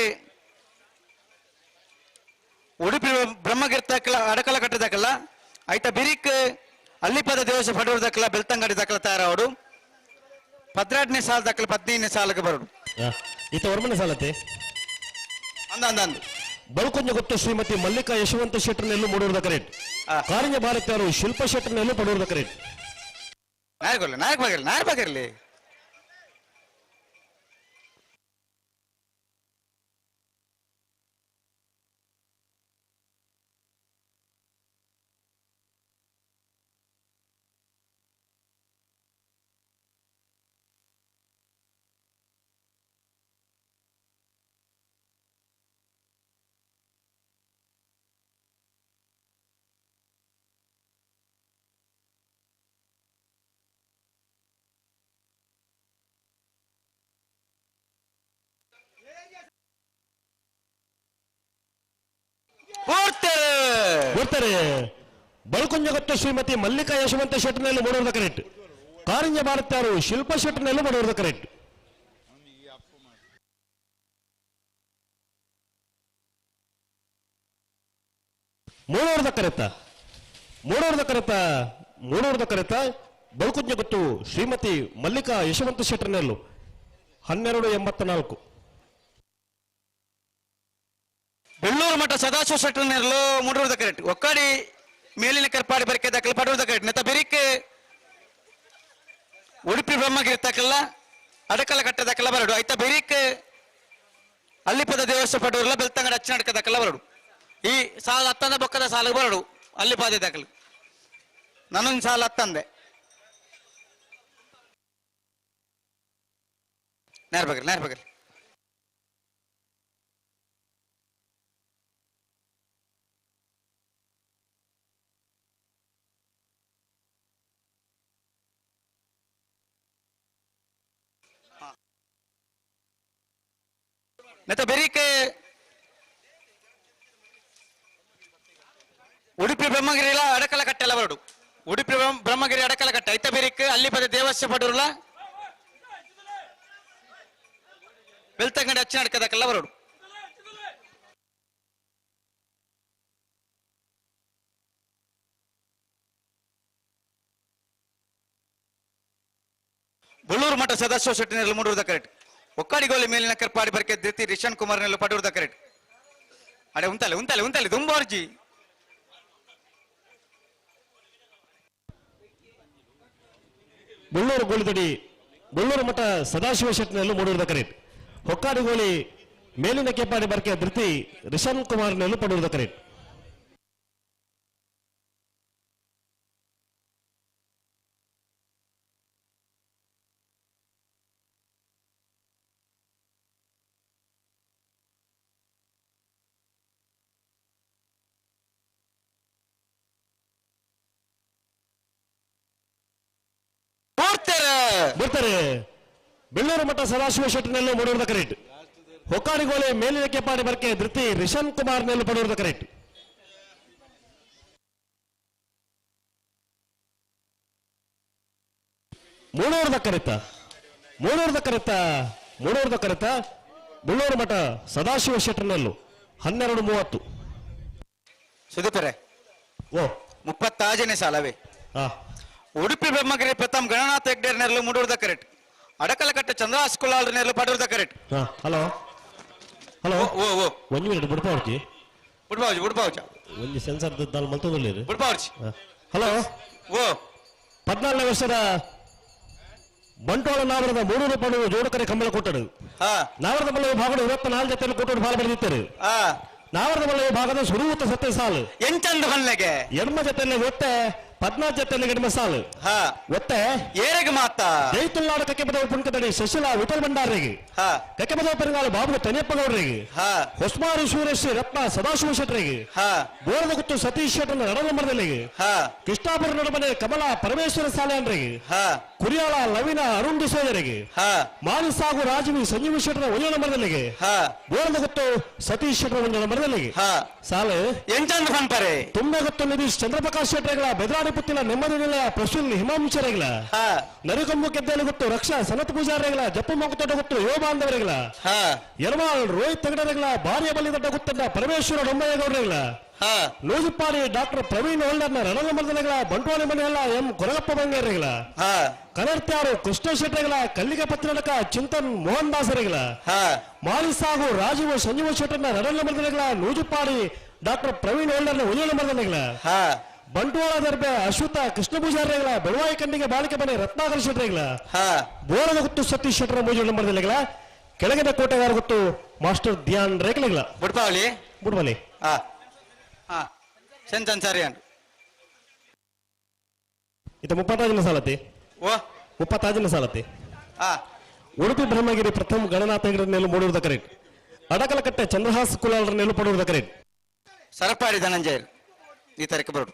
[SPEAKER 21] ಉಡುಪಿ ಬ್ರಹ್ಮಗಿರ್ತಕ್ಕಲ ಅಡಕಲ ಕಟ್ಟದಕ್ಕಲ್ಲ ಐತ ಬಿರಿಕ್ ಅಲ್ಲಿಪದ ದೇವಸ ಪಡುವುದಕ್ಕಲ್ಲ ಬೆಳ್ತಂಗಡಿ ದಕ್ಕಲ ತಯಾರವಡು 18ನೇ ಸಾಲ ದಕ್ಕಲ 15ನೇ ಸಾಲಕ್ಕೆ ಬರೋಡು
[SPEAKER 19] ಈತ ಹೊರಮನೆ ಸಾಲತೆ
[SPEAKER 21] ಅಂದ
[SPEAKER 19] ಬಲ್ಕೊಂಜ ಗೊತ್ತು ಶ್ರೀಮತಿ ಮಲ್ಲಿಕಾ ಯಶವಂತ ಶೆಟ್ಟರ್ನೆಲ್ಲೂ ಮೂಡುವುದ ಕರೆಟ್ ಕಾರಿಂಜ ಭಾರತೀಯರು ಶಿಲ್ಪಾ ಶೆಟ್ಟರ್ನೆಲ್ಲೂ ಪಡುವುದ ಕರೆಟ್
[SPEAKER 21] ನಾಯಕ್ ಬಗಿರ್ಲಿ
[SPEAKER 19] ಬರ್ತಾರೆ ಬಲ್ಕೊಂಜ ಗೊತ್ತು ಶ್ರೀಮತಿ ಮಲ್ಲಿಕಾ ಯಶವಂತ ಶೆಟ್ಟರ್ನೆಲ್ಲೂ ಮೂಡುವುದ ಕರೆಕ್ಟ್ ಕಾರಿಂಜ ಭಾರತೀಯರು ಶಿಲ್ಪಾ ಶೆಟ್ಟರ್ನೆಲ್ಲೂ ಮಾಡುವುದ ಕರೆಕ್ಟ್ ಮೂಡೂರದ ಕರೆತ ಬಲ್ಕೊಂಜ ಗೊತ್ತು ಶ್ರೀಮತಿ ಮಲ್ಲಿಕಾ ಯಶವಂತ ಶೆಟ್ಟರ್ನೆಲ್ಲೂ 12-84
[SPEAKER 21] ಬೆಳ್ಳೂರು ಮಠ ಸದಾಶಿವ ಶೆಟ್ಟರ್ನೆರಲು ಮೂಡುವುದ ಕರೆಟ್ ಒಕ್ಕಡಿ ಮೇಲಿನ ಕರ್ಪಾಡಿ ಬರ್ಕೆ ದಕ್ಕಲ ಪಡುವುದ ಕರೆಟ್ ನೆತ ಬೆರಿಕೆ ಉಡುಪಿ ಬ್ರಹ್ಮಗಿರ್ತಕ್ಕಲ್ಲ ಅಡಕಲ ಕಟ್ಟದಕ್ಕಲ್ಲ ಬರಡು ಐತ ಬೆರಿಕೆ ಅಲ್ಲಿಪದ ದೇವಸ್ಥಾನ ಪಡುವಲ್ಲ ಬೆಳ್ತಂಗಡ ಅಚ್ಚನಡ್ಕದಕ್ಕಲ್ಲ ಬರಡು ಈ ಸಾಲ ಹತ್ತಂದ ಬೊಕ್ಕದ ಸಾಲ ಬರಡು ಅಲ್ಲಿಪಾದೆ ದಕ್ಕಲು ನನ್ನೊಂದು ಸಾಲ ಹತ್ತಂದೆ ನೇರ್ಬಗಲ್ ನೆತ ಬೆರಿಕೆ ಉಡುಪಿ ಬ್ರಹ್ಮಗಿರಿಲ ಅಡಕಲ ಕಟ್ಟೆಲ್ಲ ಬರಡು ಉಡುಪಿ ಬ್ರಹ್ಮಗಿರಿ ಅಡಕಲ ಕಟ್ಟೆ ಐತ ಬೆರಿಕೆ ಅಲ್ಲಿ ಪದ ದೇವಸ್ಯ ಪಡೂರ್ಲ ಬೆಳ್ತಂಗಡಿ ಅಚ್ಚ ನಡ್ಕದಕ್ಕೆಲ್ಲ ಬರಡು ಬುಳ್ಳೂರು ಮಠ ಸದಾಶಿವ ಶೆಟ್ಟಿ ನೆರಳು ಮೂಡೂರದ ಕರೆಕ್ಟ್ ಒಕ್ಕಾಡಿಗೋಲಿ ಮೇಲಿನ ಕರ್ಪಾಡಿ ಬರ್ಕೆ ದಿತ್ತಿ ರಿಷನ್ ಕುಮಾರ್ ನೆರಳು ಪಡೂರದ ಕರೆಕ್ಟ್ ಅಡೆ ಉಂತಲೆ ತುಂಬಾ ಅರ್ಜಿ
[SPEAKER 19] ಬುಳ್ಳೂರು ಗೋಳಿದಡಿ ಬುಳ್ಳೂರು ಮಠ ಸದಾಶಿವ ಶೆಟ್ಟಿನೆಲ್ಲೂ ಮೂಡೂರದ ಕರೆಕ್ಟ್ ಹೊಕ್ಕಾಡಿಗೋಲಿ ಮೇಲಿನ ಕೆಪಾಡಿ ಬರ್ಕೆ ಧೃತಿ ರಿಷನ್ ಕುಮಾರ್ ನೆರಳು ಪಡೂರದ ಕರೆಕ್ಟ್ ಬರ್ತಾರೆ ಬೆಳ್ಳೂರು ಮಠ ಸದಾಶಿವ ಶೆಟ್ಟಿನೆಲ್ಲೂ ಮೂಡೂರದ ಕರೆಕ್ಟ್ ಹೊಕ್ಕಾಡಿಗೋಲೆ ಮೇಲಿನ ಕೆಪಾಡಿ ಬರ್ಕೆ ಧೃತಿ ರಿಷನ್ ಕುಮಾರ್ ನೆರಳು ಪಡೂರದ ಕರೆಕ್ಟ್ ಮೂಡೂರದ ಕರೆತ ಬೆಳ್ಳೂರು ಮಠ ಸದಾಶಿವ ಶೆಟ್ಟಿನೆಲ್ಲೂ 12:30
[SPEAKER 21] ಸುದೀಪರೇ
[SPEAKER 19] ಓ
[SPEAKER 21] 36ನೇ ಸಾಲವೇ ಉಡುಪಿ ಬ್ರಹ್ಮಗಿರಿ ಪ್ರಥಮ್ ಗಣನಾಥ ಹೆಗ್ಡೇರ್ ನೆರಳು ಮೂಡೂರದ ಕರೆಕ್ಟ್ ಅಡಕಲಕಟ್ಟೆ ಚಂದ್ರಹಾಸ್ ಕುಲಾಲ್ ನೆರಳು ಪಡೂರದ ಕರೆಕ್ಟ್
[SPEAKER 19] ಹಲೋ
[SPEAKER 21] ಓ
[SPEAKER 19] ಒಂದು ಮಿನಿಟ್ ಬಿಡ್ಪಾವ್ಜಿ
[SPEAKER 21] ಬುಡ್ಬಾವ್ಜ
[SPEAKER 19] ಒಂದು ಸೆನ್ಸರ್ ದಾಲ್ ಮಲ್ತೋದಲ್ಲಿ
[SPEAKER 21] ಬುಡ್ಬಾವ್ಜಿ
[SPEAKER 19] ಹಲೋ
[SPEAKER 21] ಓ
[SPEAKER 19] 14ನೇ ವರ್ಷದ ಬಂಟ್ವಾಳ ನಾವರದ 3 ರೂಪಾಯಿ ಜೋಡಕರೆ ಕಂಬಳ ಕೊಟ್ಟರು ನಾವರದ ಬಲ್ಲ ಭಾಗದ 24 ಜೊತೆಯಲ್ಲಿ ಕೊಟ್ಟರು ಬಾಲ ಬೆಳೆದಿದ್ದರು ನಾವರದ ಬಲ್ಲ ಭಾಗದ ಸುರುವತ್ತ ಸತ್ಯ ಸಾಲು
[SPEAKER 21] ಎಂಚಂದು ಹೊನ್ನೆಗೆ
[SPEAKER 19] ಎಡ್ಮ ಜೊತೆಯಲ್ಲಿ ಒತ್ತೆ 14 ಜೊತೆಯಲ್ಲಿ ಎಡ್ಮ ಸಾಲು ಒತ್ತೆ
[SPEAKER 21] ಏರೆಗೆ ಮಾತ
[SPEAKER 19] ಜೈತುಲ್ಲಾಡ ಕಕ್ಕೆಬದ ಪುಣ್ಕದಡಿ ಶಶಿಲಾ ವಿಠಲ್ ಭಂಡಾರಿಗೆ ಕಕ್ಕೆಬದ ಪೆರಂಗಾಳು ಬಾಬು ತನಿಯಪ್ಪ ಗೌಡರಿಗೆ ಹೊಸ್ಮಾರು ಶಿವರೇಶ್ ರತ್ನ ಸದಾಶಿವ ಶೆಟ್ಟರಿಗೆ ಬೋರದ ಗುತ್ತು ಸತೀಶ್ ಶೆಟ್ಟನ ನಡನಂಬರದಲ್ಲಿಗೆ ಕೃಷ್ಣಾಪುರ ನಡಮನೆ ಕಮಲಾ ಪರಮೇಶ್ವರ ಸಾಲೆಯನ್ರಿಗೆ ಕುರಿಯಾಳ ಲವಿನ ಅರುಣ್ ಡಿಸೋಜರಿಗೆ ಮಾನಸಾಗು ರಾಜವಿ ಸಂಜೀವಿ ಶೆಟ್ಟರ ಒಂದು ನಂಬರದಲ್ಲಿಗೆ ಬೋರದ ಗುತ್ತು ಸತೀಶ್ ಶೆಟ್ಟರ ಒಂದು ನಂಬರದಲ್ಲಿಗೆ ಸಾಲು
[SPEAKER 21] ಎಂಚಂದು ಹೊನ್ಪರೆ
[SPEAKER 19] ತುಂಬ ಗೊತ್ತು ನಿಧೀಶ್ ಚಂದ್ರಪ್ರಕಾಶ್ ಶೆಟ್ಟರೆಗಳ ಬೆದರಾಡಿ ಪುತ್ತಿನ ನೆಮ್ಮದಿ ನಿಲಯ ಪ್ರಸೂಲ್ ಹಿಮಾಂಶರೆಗಳ ನರಿಕೊಂಬು ಕೆದ್ದೆಯಲ್ಲಿ ಗೊತ್ತು ರಕ್ಷಾ ಸನತ್ ಪೂಜಾರಿಗಳ ಜಪ್ಪು ಮೊಗತೊಡ್ಡ ಗೊತ್ತು ಯುವ ಬಾಂಧವರೆಗಳ ಯರಮಾಳ್ ರೋಹಿತ್ ತಗಡರೆಗಳ ಭಾರ್ಯ ಬಲಿದೊಡ್ಡ ಗೊತ್ತಂಡ ಪರಮೇಶ್ವರ ಡೊಂಬಯ್ಯಗೌಡರೆಗಳ ನೂಜಿಪ್ಪಾಡಿ ಡಾಕ್ಟರ್ ಪ್ರವೀಣ್ ಹೋಲ್ಡರ್ನ ರಣನಂಬರದಲೆಗಳ ಬಂಟ್ವಾಳ ಮನೆಯಲ್ಲ ಎಂ ಕೊರಗಪ್ಪ ಬಂಗೇರಿಗಳ ಕನರ್ತ್ಯಾರು ಕೃಷ್ಣ ಶೆಟ್ಟರೆಗಳ ಕಲ್ಲಿಗೆ ಪತ್ರನಕ ಚಿಂತನ್ ಮೋಹನ್ ದಾಸರಿಗಳ ಮಾಲಿಸಾಗು ರಾಜೀವ ಸಂಜೀವ ಶೆಟ್ಟರ್ನ ರಣನಂಬರದಲೆಗಳ ನೂಜಿಪ್ಪಾಡಿ ಡಾಕ್ಟರ್ ಪ್ರವೀಣ್ ಹೋಲ್ಡರ್ನ ಉಜ್ವಲ ನಂಬರದಲೆಗಳ ಬಂಟ್ವಾಳ ದರ್ಬೆ ಅಶ್ವಥ ಕೃಷ್ಣ ಪೂಜಾರಿಗಳ ಬೆಳವಾಯಿ ಕಂಡಿಗೆ ಬಾಳಿಕೆ ಮನೆ ರತ್ನಾಕರ ಶೆಟ್ಟರೆಗಳ ಬೋರದ ಗುತ್ತು ಸತೀಶ್ ಶೆಟ್ಟರ ಮೂಜು ನಂಬರದಲೆಗಳ ಕೆಳಗಿನ ಕೋಟೆಗಾರ ಗೊತ್ತು ಮಾಸ್ಟರ್ ಧ್ಯಾನ್ ರೇಖಲೆಗಳ ಬುಡ್ಬಾಲಿ
[SPEAKER 21] ಸೆಂಚನ್ ಸರಿ ಅಂಡ್
[SPEAKER 19] ಇತ 35ನೇ ಸಾಲತಿ 35ನೇ ಸಾಲತಿ ಉಡುಪಿ ಬ್ರಹ್ಮಗಿರಿ ಪ್ರಥಮ್ ಗಣನಾಥ ಹೆಗಡೆ ನೆಲ್ಲು ಮೂಡೂರದ ಕರೆಕ್ಟ್ ಅಡಕಲಕಟ್ಟೆ ಚಂದ್ರಹಾಸ್ ಕುಲಾಲರ ನೆಲ್ಲು ಪಡೂರದ ಕರೆಕ್ಟ್
[SPEAKER 21] ಸರಪಾಡಿ ಧನಂಜಯರ್ ಈ ತಾರೀಕು ಬರೋಡು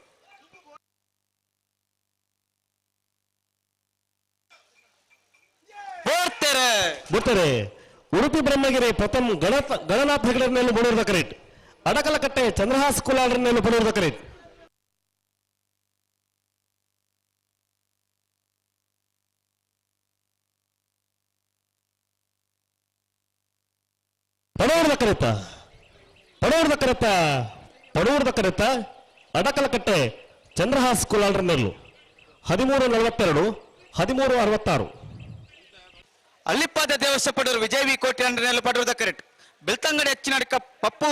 [SPEAKER 19] ಬರ್ತಾರೆ ಉಡುಪಿ ಬ್ರಹ್ಮಗಿರಿ ಪ್ರಥಮ್ ಗಣನಾಥ ಹೆಗಡೆ ನೆಲ್ಲು ಮೂಡೂರದ ಕರೆಕ್ಟ್ ಅಡಕಲಕಟ್ಟೆ ಚಂದ್ರಹಾಸ್ ಕುಲಾಲರ ನೆಲ್ಲು ಪಡೂರದ ಕರೆಕ್ಟ್ ಪಡೂರದ ಕರೆತ ಅಡಕಲಕಟ್ಟೆ ಚಂದ್ರಹಾಸ್ ಕುಲಾಲರ ನೆಲ್ಲು 13:42 13:66
[SPEAKER 21] ಅಲ್ಲಿಪ್ಪಾದ ದೇವಸ್ಥ ಪಡೂರು ವಿಜಯ್ ವಿ ಕೋಟಿ ಅಂಡ್ರ ನೆರಳು ಪಡೂರದ ಕರೆಕ್ಟ್ ಬೆಳ್ತಂಗಡಿ ಹೆಚ್ಚಿನ ಅಡಕ ಪಪ್ಪು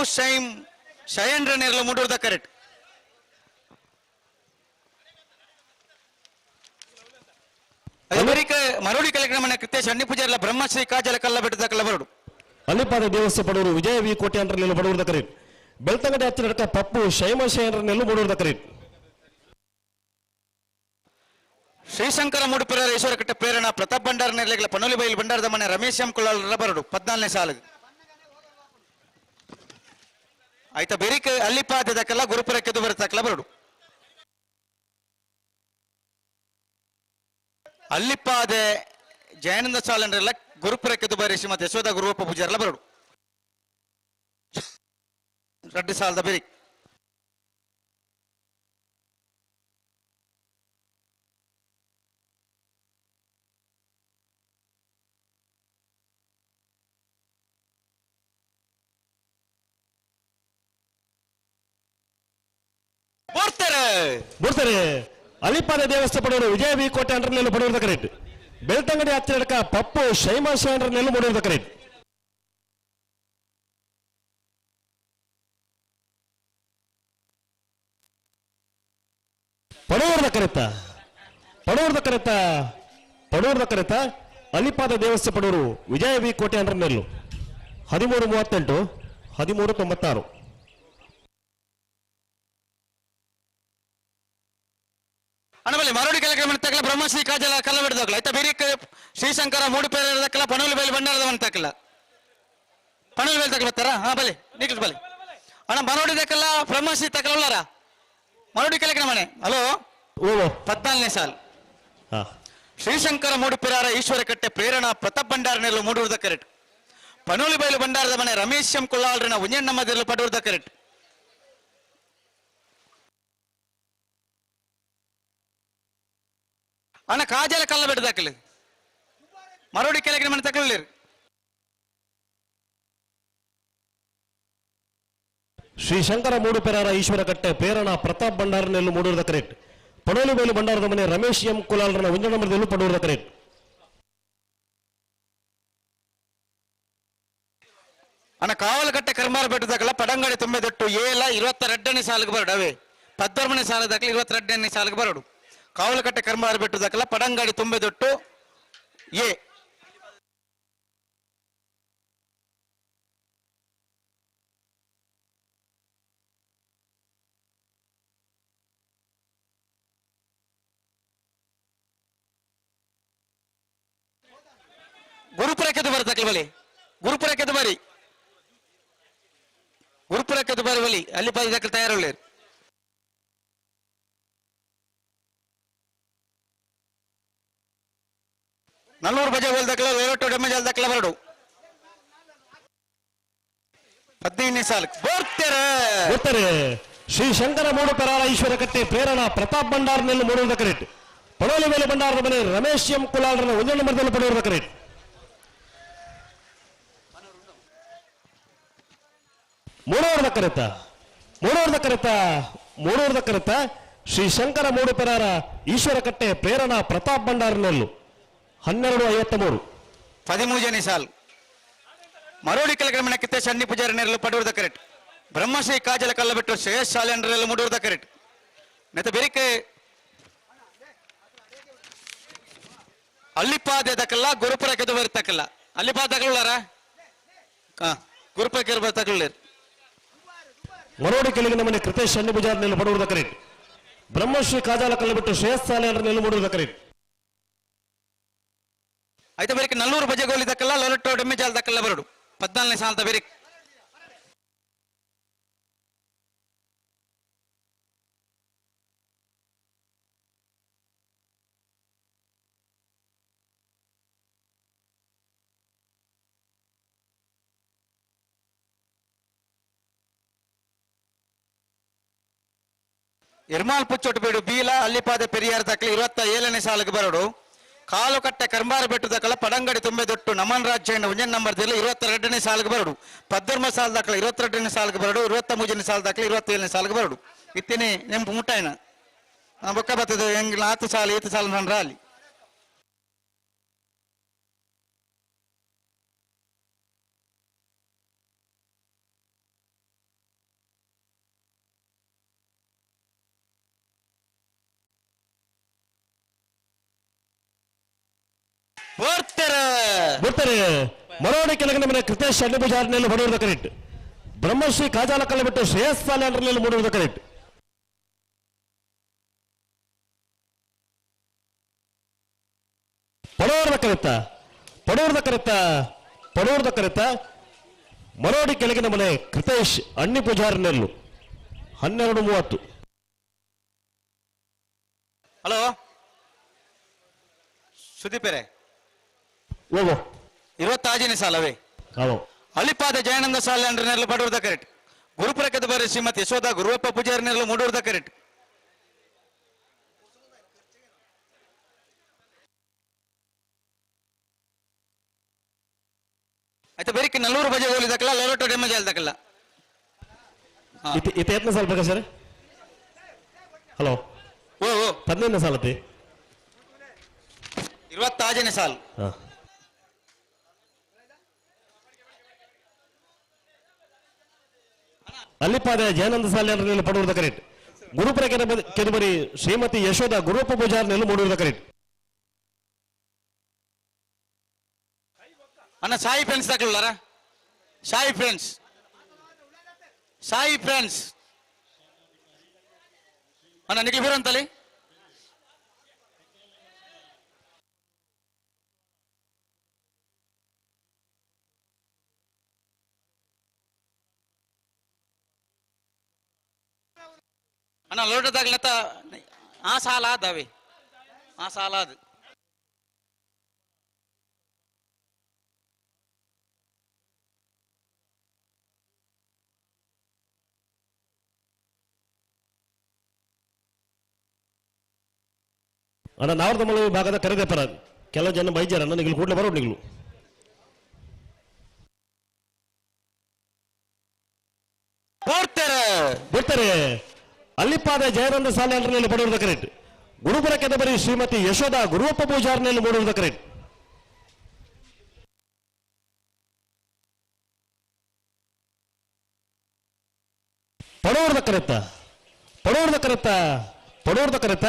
[SPEAKER 21] ಶಯಂದ್ರ ನೆರಳು ಮೂಡೂರದ ಕರೆಕ್ಟ್ ಮರುಡಿ ಕಲೆಕ್ರಮಣ ಕೃತ್ಯ ಶನಿ ಪೂಜಾರಿಲ ಬ್ರಹ್ಮಶ್ರೀ ಕಾಜಲ ಕಲ್ಲ ಬೆಟ್ಟದ ಕಲ್ಲ ಬರಡು
[SPEAKER 19] ಅಲ್ಲಿಪಾದ ದೇವಸ್ಥ ಪಡೂರು ವಿಜಯ ವಿ ಕೋಟಿ ಅಂಡ್ರ ನೆಲ್ಲು ಪಡೂರದ ಕರೆಕ್ಟ್ ಬೆಳ್ತಂಗಡಿ ಹೆಚ್ಚಿನ ಅಡಕ ಪಪ್ಪು ಶಯಂದ್ರ ನೆಲ್ಲು ಮೂಡೂರದ ಕರೆಕ್ಟ್
[SPEAKER 21] ಶ್ರೀಶಂಕರ ಮೂಡುಪುರ ಈಶ್ವರ ಕಟ್ಟೆ ಪ್ರೇರಣ ಪ್ರತಾಪ್ ಭಂಡಾರ ನೆರಳೆಗಳ ಪನೋಲಿ ಬೈಲ್ ಭಂಡಾರದ ಮನೆ ರಮೇಶ್ ಎಂ ಕುಲಾಲರ ಬರಡು 14ನೇ ಸಾಲು ಆಯ್ತಾ ಬೆರಿಕ ಅಲ್ಲಿಪಾದದಕ್ಕೆಲ್ಲ ಗುರುಪುರಕ್ಕೆ ಬರತಕ್ಕಲ್ಲ ಬರಡು ಅಲ್ಲಿಪಾದೆ ಜಯಾನಂದ ಸಾಲನ್ರೆಲ್ಲ ಗುರುಪುರಕ್ಕೆ ಬರೀ ಶ್ರೀಮತಿ ಯಶೋಧ ಗುರುವಪ್ಪ ಪೂಜಾರೆಲ್ಲ ಬರಡು ರೆಡ್ಡಿ ಸಾಲದ ಬೆರಿಕ್
[SPEAKER 19] ಬರ್ತಾರೆ ಅಲಿಪಾದ ದೇವಸ್ಥ ಪಡೋರು ವಿಜಯ ವಿ ಕೋಟೆ ಅಂಡ್ರ ನೆಲ್ಲು ಪಡೂರದ ಕರೆಕ್ಟ್ ಬೆಳ್ತಂಗಡಿ ಹತ್ತಿರಕ ಪಪ್ಪು ಶೈಮಾಶಾಂಡ್ರ ನೆಲ್ಲು ಮೂಡಿದ ಕರೆಕ್ಟ್. ಪಡೂರ್ದ ಕರೆತ ಅಲಿಪಾದ ದೇವಸ್ಥೆ ಪಡೂರು ವಿಜಯ ವಿ ಕೋಟೆ ಅಂಡ್ರ ನೆಲ್ಲು 13:38 13:96.
[SPEAKER 21] ಅಣಬಲಿ ಮರಡಿ ಕಾರ್ಯಕ್ರಮ ತಕ್ಕಲ ಬ್ರಹ್ಮಶ್ರೀ ಕಾಜಲ ಕಲ್ಲ ಬಿಡದಕ್ಕಲ ಐತ ಬೇರೆ ಶ್ರೀಶಂಕರ ಮೂಡಿಪೇರ ತಕ್ಕಲ ಪಣೂಲಿ ಬೈಲಿ ಬಂಡಾರದ ತಕ್ಕಲ ಪಣೂಲಿ ಬೈಲಿ ತಕ್ಕಲ ಬರ್ತಾರ ಹಾ ಬಲಿ ನಿಖಿಲ್ ಬಲಿ ಅಣ್ಣ ಮರಡಿ ತಕ್ಕಲ ಬ್ರಹ್ಮಶ್ರೀ ತಕ್ಕಲ ಉಳ್ಳಾರ ಮರಡಿ ಕಾರ್ಯಕ್ರಮ ಹಲೋ 14ನೇ ಸಾಲ್ ಶ್ರೀಶಂಕರ ಮೂಡಿಪಿರಾರ ಈಶ್ವರ ಕಟ್ಟೆ ಪ್ರೇರಣಾ ಪ್ರತಾಪ್ ಭಂಡಾರನೆಲ್ಲ ಮೂಡುವುದ ಕರೆಕ್ಟ್. ಪನೂಲಿ ಬೈಲು ಭಂಡಾರದ ಮನೆ ರಮೇಶ್ ಎಂ ಕುಳ್ಳಾಳ್ರಿನ ಉಂಜಣ್ಣಮ್ಮದಿರಲು ಪಡುವುದ ಕರೆಕ್ಟ್. ಅಣ್ಣ ಕಾಜಲ ಕಲ್ಲ ಬಿಡದಾಕಲಿ ಮರೋಡಿ ಕೆಳಗಿನ ಮನೆ ತಗೊಳ್ಳಿರಿ.
[SPEAKER 19] ಶ್ರೀಶಂಕರ ಮೂಡುಪೆರಾರ ಈಶ್ವರ ಕಟ್ಟೆ ಪ್ರೇರಣಾ ಪ್ರತಾಪ್ ಭಂಡಾರನೆಲ್ಲೂ ಮೂಡುವುದ ಕರೆಕ್ಟ್. ಪಡೋಲಿ ಬೈಲು ಭಂಡಾರದ ಮನೆ ರಮೇಶ್ ಎಂ ಕುಲಾಲ್ರನ ಉಂಜನಮರದಲ್ಲೂ ಪಡುವುದ ಕರೆಕ್ಟ್.
[SPEAKER 21] ಅಣ್ಣ ಕಾವಲಕಟ್ಟೆ ಕರ್ಮಾರ ಬೆಟ್ಟದಾಗಲ ಪಡಂಗಡಿ ತುಂಬೆದೊಟ್ಟು ಏಲ 22ನೇ ಸಾಲಿಗೆ ಬರಡು ಅವೇ 12ನೇ ಸಾಲದಾಗಲ 22ನೇ ಸಾಲಿಗೆ ಬರಡು. ಕಾವಲಕಟ್ಟೆ ಕರ್ಮಾರ ಬೆಟ್ಟದಾಗಲ ಪಡಂಗಡಿ ತುಂಬೆದೊಟ್ಟು ಎ ಗುರುಪುರಕ್ಕೆ ಬರ್ತಕ್ಕಲ್ಲ ಬಲಿ ಗುರುಪುರಕ್ಕೆ ಬರಿ ಗುರುಪುರಕ್ಕೆ ಬರಿ ಬಲಿ ಅಲ್ಲಿ ಪದಕ್ಕೆ ತಯಾರುಳ್ಳಿ. ನಲ್ಲೂರು ಬಜೆ ಹೋಲ್ದಕ್ಕಲ ಲೇಔಟ್ ಡ್ಯಾಮೇಜ್ ಅಲ್ದಕ್ಕಲ ಬರಡು 15ನೇ ಸಾಲಕ್ಕೆ
[SPEAKER 19] ಬರ್ತಾರೆ. ಶ್ರೀ ಶಂಕರ ಮೂಡುಪೆರಾರ ಈಶ್ವರ ಕಟ್ಟೆ ಪ್ರೇರಣಾ ಪ್ರತಾಪ್ ಭಂಡಾರನೆಲ್ಲೂ ಮೂಡುವುದ ಕರೆಕ್ಟ್. ಪಡೋಲಿ ಬೈಲು ಭಂಡಾರದ ಮನೆ ರಮೇಶ್ ಎಂ ಕುಲಾಲ್ರನ ಉಂಜನಮರದಲ್ಲೂ ಪಡುವುದ ಕರೆಕ್ಟ್. ಮೂಡೂರ್ದ ಕರೆತ ಶ್ರೀ ಶಂಕರ ಮೂಡುಪೆರಾರ ಈಶ್ವರ ಕಟ್ಟೆ ಪ್ರೇರಣಾ ಪ್ರತಾಪ್ ಭಂಡಾರನೆಲ್ಲೂ 12:53
[SPEAKER 21] 13ನೇ ಸಾಲ್ ಮರೋಡಿ ಕೆಳಗಡೆ ಕಿತ್ತೇಶ್ ಅಣ್ಣಿ ಪೂಜಾರಿ ನೆರಳು ಪಡುವುದ ಕರೆಕ್ಟ್. ಬ್ರಹ್ಮಶ್ರೀ ಕಾಜಲ ಕಲ್ಲ ಬಿಟ್ಟು ಶ್ರೇಯಸ್ ಶಾಲೆಂಡ್ರೆಲ್ಲ ಮೂಡುವುದ ಕರೆಕ್ಟ್. ನೆತ್ತ ಬೆರಿಕೆ ಅಲ್ಲಿಪಾದಕ್ಕಲ್ಲ ಗುರುಪುರಕ್ಕೆ ಬರ್ತಕ್ಕಲ್ಲ ಅಲ್ಲಿಪಾದ ತಗೊಳ್ಳಾರ ಗುರುಪುರಕ್ಕೆ ಬರ್ತಕೊಳ್ಳಿ.
[SPEAKER 19] ಮರೋಡಿ ಕೆಳಗಿನ ಮನೆ ಕೃತೇಶ್ ಅಣ್ಣಿ ಪೂಜಾರಿನೆಲ್ಲ ಪಡುವುದ ಕರೆಕ್ಟ್. ಬ್ರಹ್ಮಶ್ರೀ ಕಾಜಾಲ ಕಲ್ಲ ಬಿಟ್ಟು ಶ್ರೇಯಸ್ ಶಾಲೆಂಡ್ರೆಲ್ಲ ಮೂಡುವುದ ಕರೆಕ್ಟ್.
[SPEAKER 21] అయితే ಬೇರೆ ನಲ್ಲೂರು ಬಜೆಗೋಲಿ ದಕ್ಕಲ್ಲ ಲೊರಟೋ ಡೆಮ್ಮೆಜಾಲ್ ದಕ್ಕಲ್ಲ ಬರಡು 14ನೇ ಸಾಲದ ಬೇರೆ ಎರ್ಮಾಲ್ ಪುಚ್ಚೊಟ್ಟು ಬೇಡು ಬೀಲ ಅಲ್ಲಿಪಾದ ಪೆರಿಯಾರ ದಕ್ಕಲ 27ನೇ ಸಾಲಿಗೆ ಬರಡು. ಕಾಲುಕಟ್ಟೆ ಕರ್ಮಾರ ಬೆಟ್ಟದಕ್ಕಲ ಪಡಂಗಡಿ ತುಂಬೆದೊಟ್ಟು ನಮನ್ ರಾಜ್ಯ ಉಂಜನ್ ನಂಬರ್ದಲ್ಲಿ 22ನೇ ಸಾಲಿಗೆ ಬರಡು. 13 ಸಾಲ ದಾಖಲೆ 22ನೇ ಸಾಲಿಗೆ ಬರಡು. 23ನೇ ಸಾಲ ದಾಖಲೆ 27ನೇ ಸಾಲಿಗೆ ಬರಡು. ಇತ್ತೇನೆ ನೆಂಪು ಮುಟ್ಟಾಯನ ಬೊಕ್ಕ ಬರ್ತದೆ ಹೆಂಗ್ 4 ಸಾಲ 7 ಸಾಲ ನನ್ನ ರಾಲಿ
[SPEAKER 19] ಬರ್ತಾರೆ. ಮರೋಡಿ ಕೆಳಗಿನ ಮನೆ ಕೃತೇಶ್ ಅಣ್ಣಿ ಪೂಜಾರಿನೆಲ್ಲೂ ಪಡುವುದ ಕರೆಕ್ಟ್. ಬ್ರಹ್ಮಶ್ರೀ ಕಾಜಾಲ ಕಲ್ಲ ಬಿಟ್ಟು ಶ್ರೇಯಸ್ ಶಾಲೆಂಡ್ರೆಲ್ಲ ಮೂಡುವುದ ಕರೆಕ್ಟ್. ಪಡೋರ್ದ ಕರೆತ ಮರೋಡಿ ಕೆಳಗಿನ ಮನೆ ಕೃತೇಶ್ ಅಣ್ಣಿ ಪೂಜಾರಿನೆಲ್ಲೂ 12:30.
[SPEAKER 21] ಹಲೋ ಸುದೀಪರೇ 26ನೇ ಸಾಲವೇ ಅಲಿಪಾದ ಜಯಾನಂದ ಸಾಲೆಂಡ್ರನೆಲ್ಲ ಪಡುವುದ ಕರೆಕ್ಟ್. ಗುರುಪುರಕ್ಕೆ ಬರೀ ಶ್ರೀಮತಿ ಯಶೋಧ ಗುರುವಪ್ಪ ಪೂಜಾರಿನೆಲ್ಲ ಮೂಡುವುದ ಕರೆಕ್ಟ್. ಆಯ್ತಾ ಬೇರೆ ನಲ್ಲೂರು ಬಜೆ ಹೋಲಿದಕ್ಕಲ್ಲ ಲೊರಟೋ ಡೆಮ್ಮೇಜ್ ಅಲ್ದಕ್ಕಲ್ಲ
[SPEAKER 19] ಎತ್ತನೇ ಸಾಲ ಬೇಕಾ ಸರ್? ಹಲೋ 15ನೇ ಸಾಲತಿ
[SPEAKER 21] 26ನೇ ಸಾಲು.
[SPEAKER 19] ಅಲ್ಲಿಪಾದ ಜಯಾನಂದ ಸಾಲಿನಲ್ಲಿ ಪಡುವುದ ಕರೆಕ್ಟ್. ಗುರುಪುರ ಕೆದಬರಿ ಶ್ರೀಮತಿ ಯಶೋಧ ಗುರುಪ್ಪ ಪೂಜಾರ್ನಲ್ಲಿ ಮೂಡುವುದ ಕರೆಕ್ಟ್.
[SPEAKER 21] ಅಣ್ಣ ಸಾಯಿ ಫ್ರೆಂಡ್ಸ್ ತಗೊಳ್ಳಾರ, ಸಾಯಿ ಫ್ರೆಂಡ್ಸ್, ಸಾಯಿ ಫ್ರೆಂಡ್ಸ್ ಅಣ್ಣ ನಿಖಿಲ್ ಬೀರಂತಲ್ಲಿ ಅಣ್ಣ ಲೋಟದಾಗ್ಲತ್ತ ಆ ಸಾಲ ಆದವೆ, ಆ ಸಾಲ ಅದು
[SPEAKER 19] ಅಣ್ಣ ನಾವ್ರದ ಮಳ ಭಾಗದ ಕರೆದೆ ಪರ ಕೆಲವು ಜನ ಬೈಜಾರ ನಿಗಲು ಕೂಡಲೇ ಬರೋಡು ನಿಗಲು ಬಿಡ್ತಾರೆ. ಅಲ್ಲಿಪಾದ ಜಯಾನಂದ ಸಾಲಿನಲ್ಲಿ ಪಡೆಯುವುದ ಕರೆಕ್ಟ್. ಗುರುಪುರ ಕೆದಬರಿ ಶ್ರೀಮತಿ ಯಶೋಧ ಗುರುವಪ್ಪ ಪೂಜಾರ್ನಲ್ಲಿ ಮೂಡುವುದ ಕರೆಕ್ಟ್. ಪಡೋರ್ದ ಕರೆತ್ತ, ಪಡೋರ್ದ ಕರೆತ್ತ, ಪಡೋರ್ದ ಕರೆತ್ತ.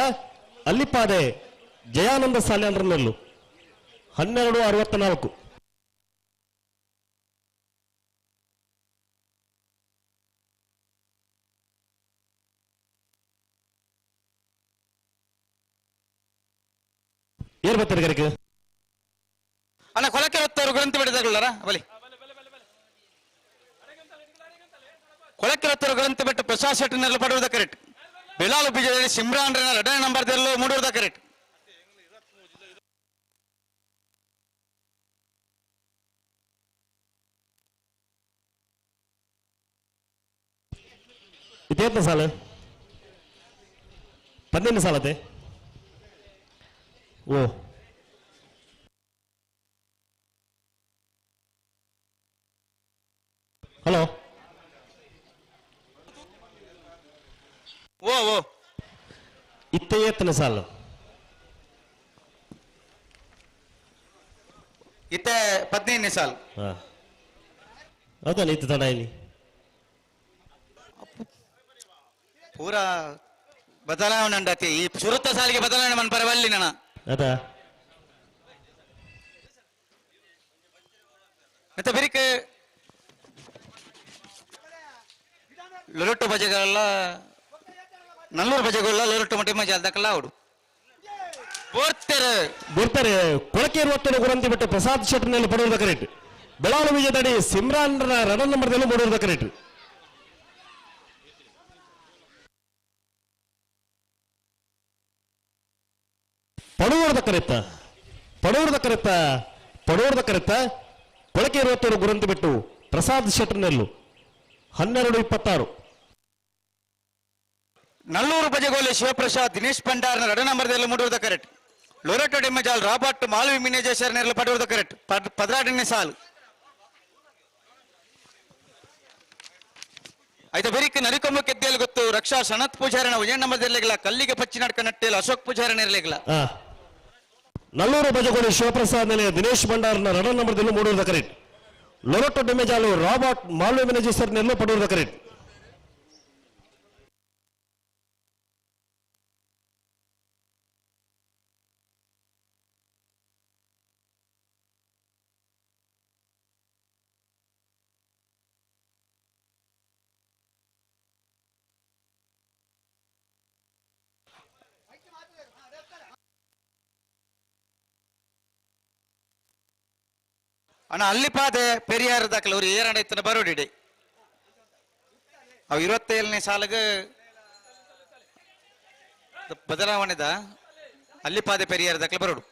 [SPEAKER 19] ಅಲ್ಲಿಪಾದೆ ಜಯಾನಂದ ಸಾಲಿನಲ್ಲೂ 12:64. ಏನ್ ಬರ್ತಾರೆ ಕರೆಗೆ
[SPEAKER 21] ಅಣ್ಣ ಕೊಲಕ್ಕೆ ಹೊತ್ತವರು ಗ್ರಂಥಿ ಬಿಡದಾಗಲಾರ ಬಲಿ ಕೊಲಕ್ಕೆ ಹೊತ್ತವರು ಗ್ರಂಥಿ ಬಿಟ್ಟು ಪ್ರಸಾದ್ ಶೆಟ್ಟಿನಲ್ಲಿ ಪಡುವುದ ಕರೆಕ್ಟ್. ಬೆಲಾಲು ಬೀಜದಲ್ಲಿ ಸಿಮ್ರಾನ್ ಎರಡನೇ ನಂಬರ್ದಲ್ಲೂ ಮೂಡುವುದ ಕರೆಕ್ಟ್.
[SPEAKER 19] ಇದೇತ್ನ ಸಾಲ 12ನೇ ಸಾಲತೆ. ಓ ಹಲೋ
[SPEAKER 21] ಓ ಓ
[SPEAKER 19] ಇತ್ತನೇ ಸಾಲ
[SPEAKER 21] ಇತ್ತೆ 15ನೇ ಸಾಲು.
[SPEAKER 19] ಹೌದಾ ಇತ್ತು ತಡ ಇಲ್ಲಿ
[SPEAKER 21] ಪೂರ ಬದಲಾವಣೆ ಉಂಡತಿ ಈ ಸುರುತ್ತ ಸಾಲಿಗೆ ಬದಲಾವಣೆ ಮನ್ ಪರವಲ್ಲಿ ನನ
[SPEAKER 19] ಅದಾ
[SPEAKER 21] ಮತ್ತೆ ಬಿರಿಕೆ ಲೊರೊಟ್ಟು ಬಜೆಗಳೆಲ್ಲ ನಲ್ಲೂರು ಬಜೆಗಳೆಲ್ಲ ಲೊರೊಟ್ಟು ಮಟ್ಟಿ ಮಜಾ ಅದಕ್ಕೆಲ್ಲ ಅವಡು
[SPEAKER 19] ಬರ್ತಾರೆ. ಕೊಳಕೆ 20 ಗುರಂತಿ ಬಿಟ್ಟು ಪ್ರಸಾದ್ ಶೆಟ್ಟಿನಲ್ಲಿ ಪಡೆಯುವುದ ಕರೆಕ್ಟ್. ಬೆಳಾಳು ವಿಜಯದಡಿ ಸಿಮ್ರಾನ್ ರನ್ ನಂಬರ್ದಲ್ಲೂ ಪಡೆಯುವುದ ಕರೆಕ್ಟ್. ಪಡುವುದ ಕರೆತ್ತ, ಪಡುವುದ ಕರೆತ್ತ, ಪಡುವುದ ಕರೆತ್ತ. ಕೊಳಕೆ 20 ಗುರಂತಿ ಬಿಟ್ಟು ಪ್ರಸಾದ್ ಶೆಟ್ಟಿನಲ್ಲೂ 12:26.
[SPEAKER 21] ನಲ್ಲೂರು ಬಜೆಗೋಲೆ ಶಿವಪ್ರಸಾದ್ ದಿನೇಶ್ ಭಂಡಾರ್ನ 2 ನಂಬರ್ದಲ್ಲಿ ಮೂಡುವುದ ಕರೆಕ್ಟ್. ಲೊರಟೋ ಡೆಮ್ಮಜಾಲ್ ರಾಬರ್ಟ್ ಮಾಲ್ವಿ ಮಿನೇಜೇಶ್ವರನಲ್ಲಿ ಪಡೆಯುವುದು ಕರೆಕ್ಟ್. 16ನೇ ಸಾಲು. ಐದು ಬೆರಿಕೆ ನರಿಕೊಮ್ಮ ಕೆದ್ದೆಯಲ್ಲಿ ಗೊತ್ತು ರಕ್ಷಾ ಸನತ್ ಪೂಜಾರನ ಉಜಯ ನಂಬರ್ದಲ್ಲಿಗಳ ಕಲ್ಲಿಗೆ ಪಚ್ಚಿ ನಡ್ಕ ನಟ್ಟೆಯಲ್ಲಿ ಅಶೋಕ್ ಪೂಜಾರನ ಇರಲಿಲ್ಲ.
[SPEAKER 19] ನಲ್ಲೂರು ಬಜಗೋಳಿ ಶಿವಪ್ರಸಾದ್ ನಲ್ಲಿ ದಿನೇಶ್ ಭಂಡಾರ್ನ 2 ನಂಬರ್ದಲ್ಲಿ ಮೂಡುವುದ ಕರೆಕ್ಟ್. ಲೊರಟೋ ಡೆಮೆಜಾಲು ರಾಬರ್ಟ್ ಮಾಲ್ವಿ ಮಿನೇಜೇಶ್ವರನಲ್ಲಿ ಪಡೆಯುವುದು ಕರೆಕ್ಟ್.
[SPEAKER 21] ಅಣ್ಣ ಅಲ್ಲಿಪಾದೆ ಪೆರಿಯಾರ ದಾಖಲೆ ಅವ್ರು ಏರಣ ಇತ್ತನ ಬರೋಡಿಡೆ ಅವು 27ನೇ ಸಾಲಿಗೆ ಬದಲಾವಣೆದ ಅಲ್ಲಿಪಾದೆ ಪೆರಿಯಾರ ದಾಖಲೆ ಬರೋಡು.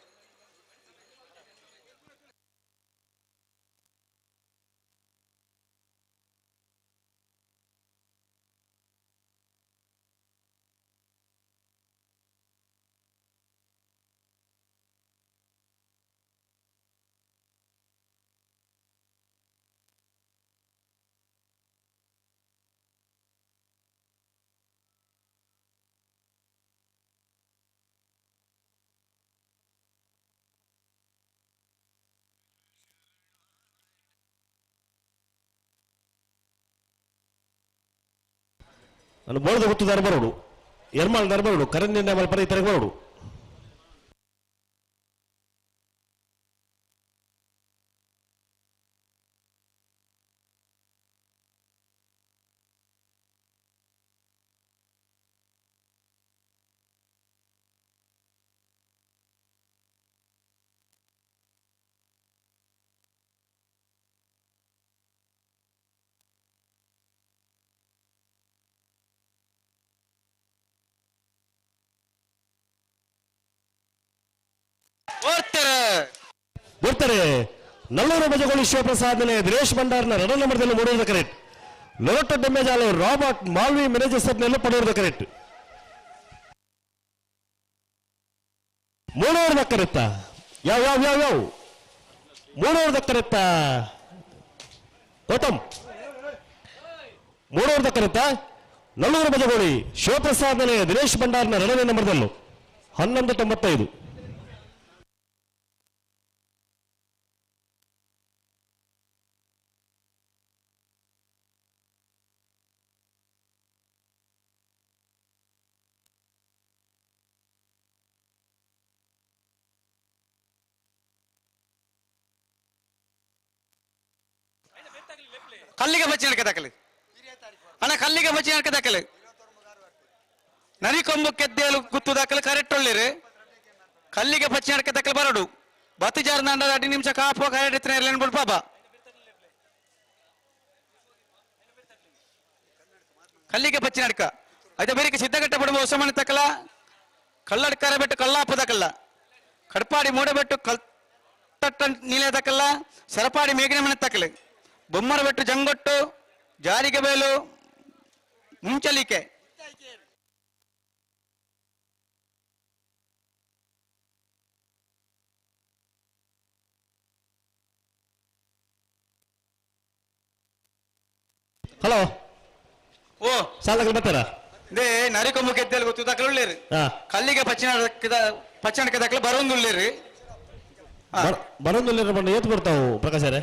[SPEAKER 19] ನಾನು ಬೋಳದ ಗುತ್ತುದಾರ ಬರೋಡು ಎರ್ಮಾಳ್ದಾರ ಬರೋಡು ಕರಂದಿನ ಮಲ್ಪರ ಇತರಿಗೆ ಬರೋಡು ಬರ್ತಾರೆ ನಲ್ಲೂರು ಬಜಗೋಳಿ ಶಿವಪ್ರಸಾದ್ ದಿನೇಶ್ ಭಂಡಾರ್ನ 2 ನಂಬರ್ದಲ್ಲಿ ಮೂಡುವುದು ಕರೆಕ್ಟ್. ಲೊರಟ ಡೆಮ್ಮೆಜಾಲು ರಾಬರ್ಟ್ ಮಾಲ್ವಿ ಮಿನೇಜಸರ್ನೆಲ್ಲ ಪಡೆಯುವುದು ಕರೆಕ್ಟ್. ಮೂಡೋರು ದಕ್ಕರೆತ್ತ ಯಾವ ಮೂಡೋರು ದಕ್ಕರೆತ್ತ ಗೌತಮ್ ಮೂಡೋರು ದಕ್ಕರೆತ್ತ ನಲ್ಲೂರು ಬಜಗೋಳಿ ಶಿವಪ್ರಸಾದ್ ದಿನೇಶ್ ಭಂಡಾರ್ನ 2ನೇ ನಂಬರ್ದಲ್ಲೂ 11:95.
[SPEAKER 21] ಕಲ್ಲಿಗೆ ಬಚ್ಚಿ ನಡಕ ದಾಖಲೆ ಅಣ್ಣ ಕಲ್ಲಿಗೆ ಬಚ್ಚಿ ನಡಕ ದಾಖಲೆ ನರಿಕೊಂಬು ಕೆದ್ದೇಲು ಗುತ್ತು ದಾಖಲೆ ಕರೆಕ್ಟ್ ಒಳ್ಳೆರು ಕಲ್ಲಿಗೆ ಬಚ್ಚಿ ನಡಕ ದಾಖಲೆ ಬರಡು ಬತ್ತಿ ಜಾರ ನಂಡ 2 ನಿಮಿಷ ಕಾಪು ಕರೆಕ್ಟ್ ಇತ್ತನೆ ಎಲ್ಲ ಬಿಡು ಪಾಪ ಕಲ್ಲಿಗೆ ಬಚ್ಚಿ ನಡಕ అయితే ಬೇರೆ ಸಿದ್ಧಗಟ್ಟ ಪಡುವ ಹೊಸಮನೆ ತಕ್ಕಲ ಕಲ್ಲಡ್ಕರ ಬೆಟ್ಟು ಕಲ್ಲಾಪು ದಕ್ಕಲ್ಲ ಕಡ್ಪಾಡಿ ಮೂಡಬೆಟ್ಟು ಕಲ್ತಟ್ಟ ನೀಲೆ ದಕ್ಕಲ್ಲ ಸರಪಾಡಿ ಮೇಗಿನ ಮನೆ ತಕ್ಕಲೆ ಬೊಮ್ಮರ ಬೆಟ್ಟು ಜಂಗೊಟ್ಟು ಜಾರಿಗೆ ಬೇಲು ಮುಂಚಲಿಕೆ
[SPEAKER 19] ಹಲೋ
[SPEAKER 21] ಓ
[SPEAKER 19] ಸಾಲಗಳು ಬರ್ತಾರಾ
[SPEAKER 21] ಇದೇ ನರಿಕೊಂಬು ಕೆದ್ದೆಲು ಗೊತ್ತು ದಾಖಲೆ ಉಳ್ಳೇರಿ ಕಲ್ಲಿಗೆ ಪಚ್ಚಣಕ್ಕೆ ದಾಖಲೆ ಬರೋಂದು ಉಳ್ಳೇರಿ
[SPEAKER 19] ಬರೋದಿಲ್ಲ ಬಂದು ಏತ್ ಬರ್ತಾವು ಪ್ರಕಾಶರೇ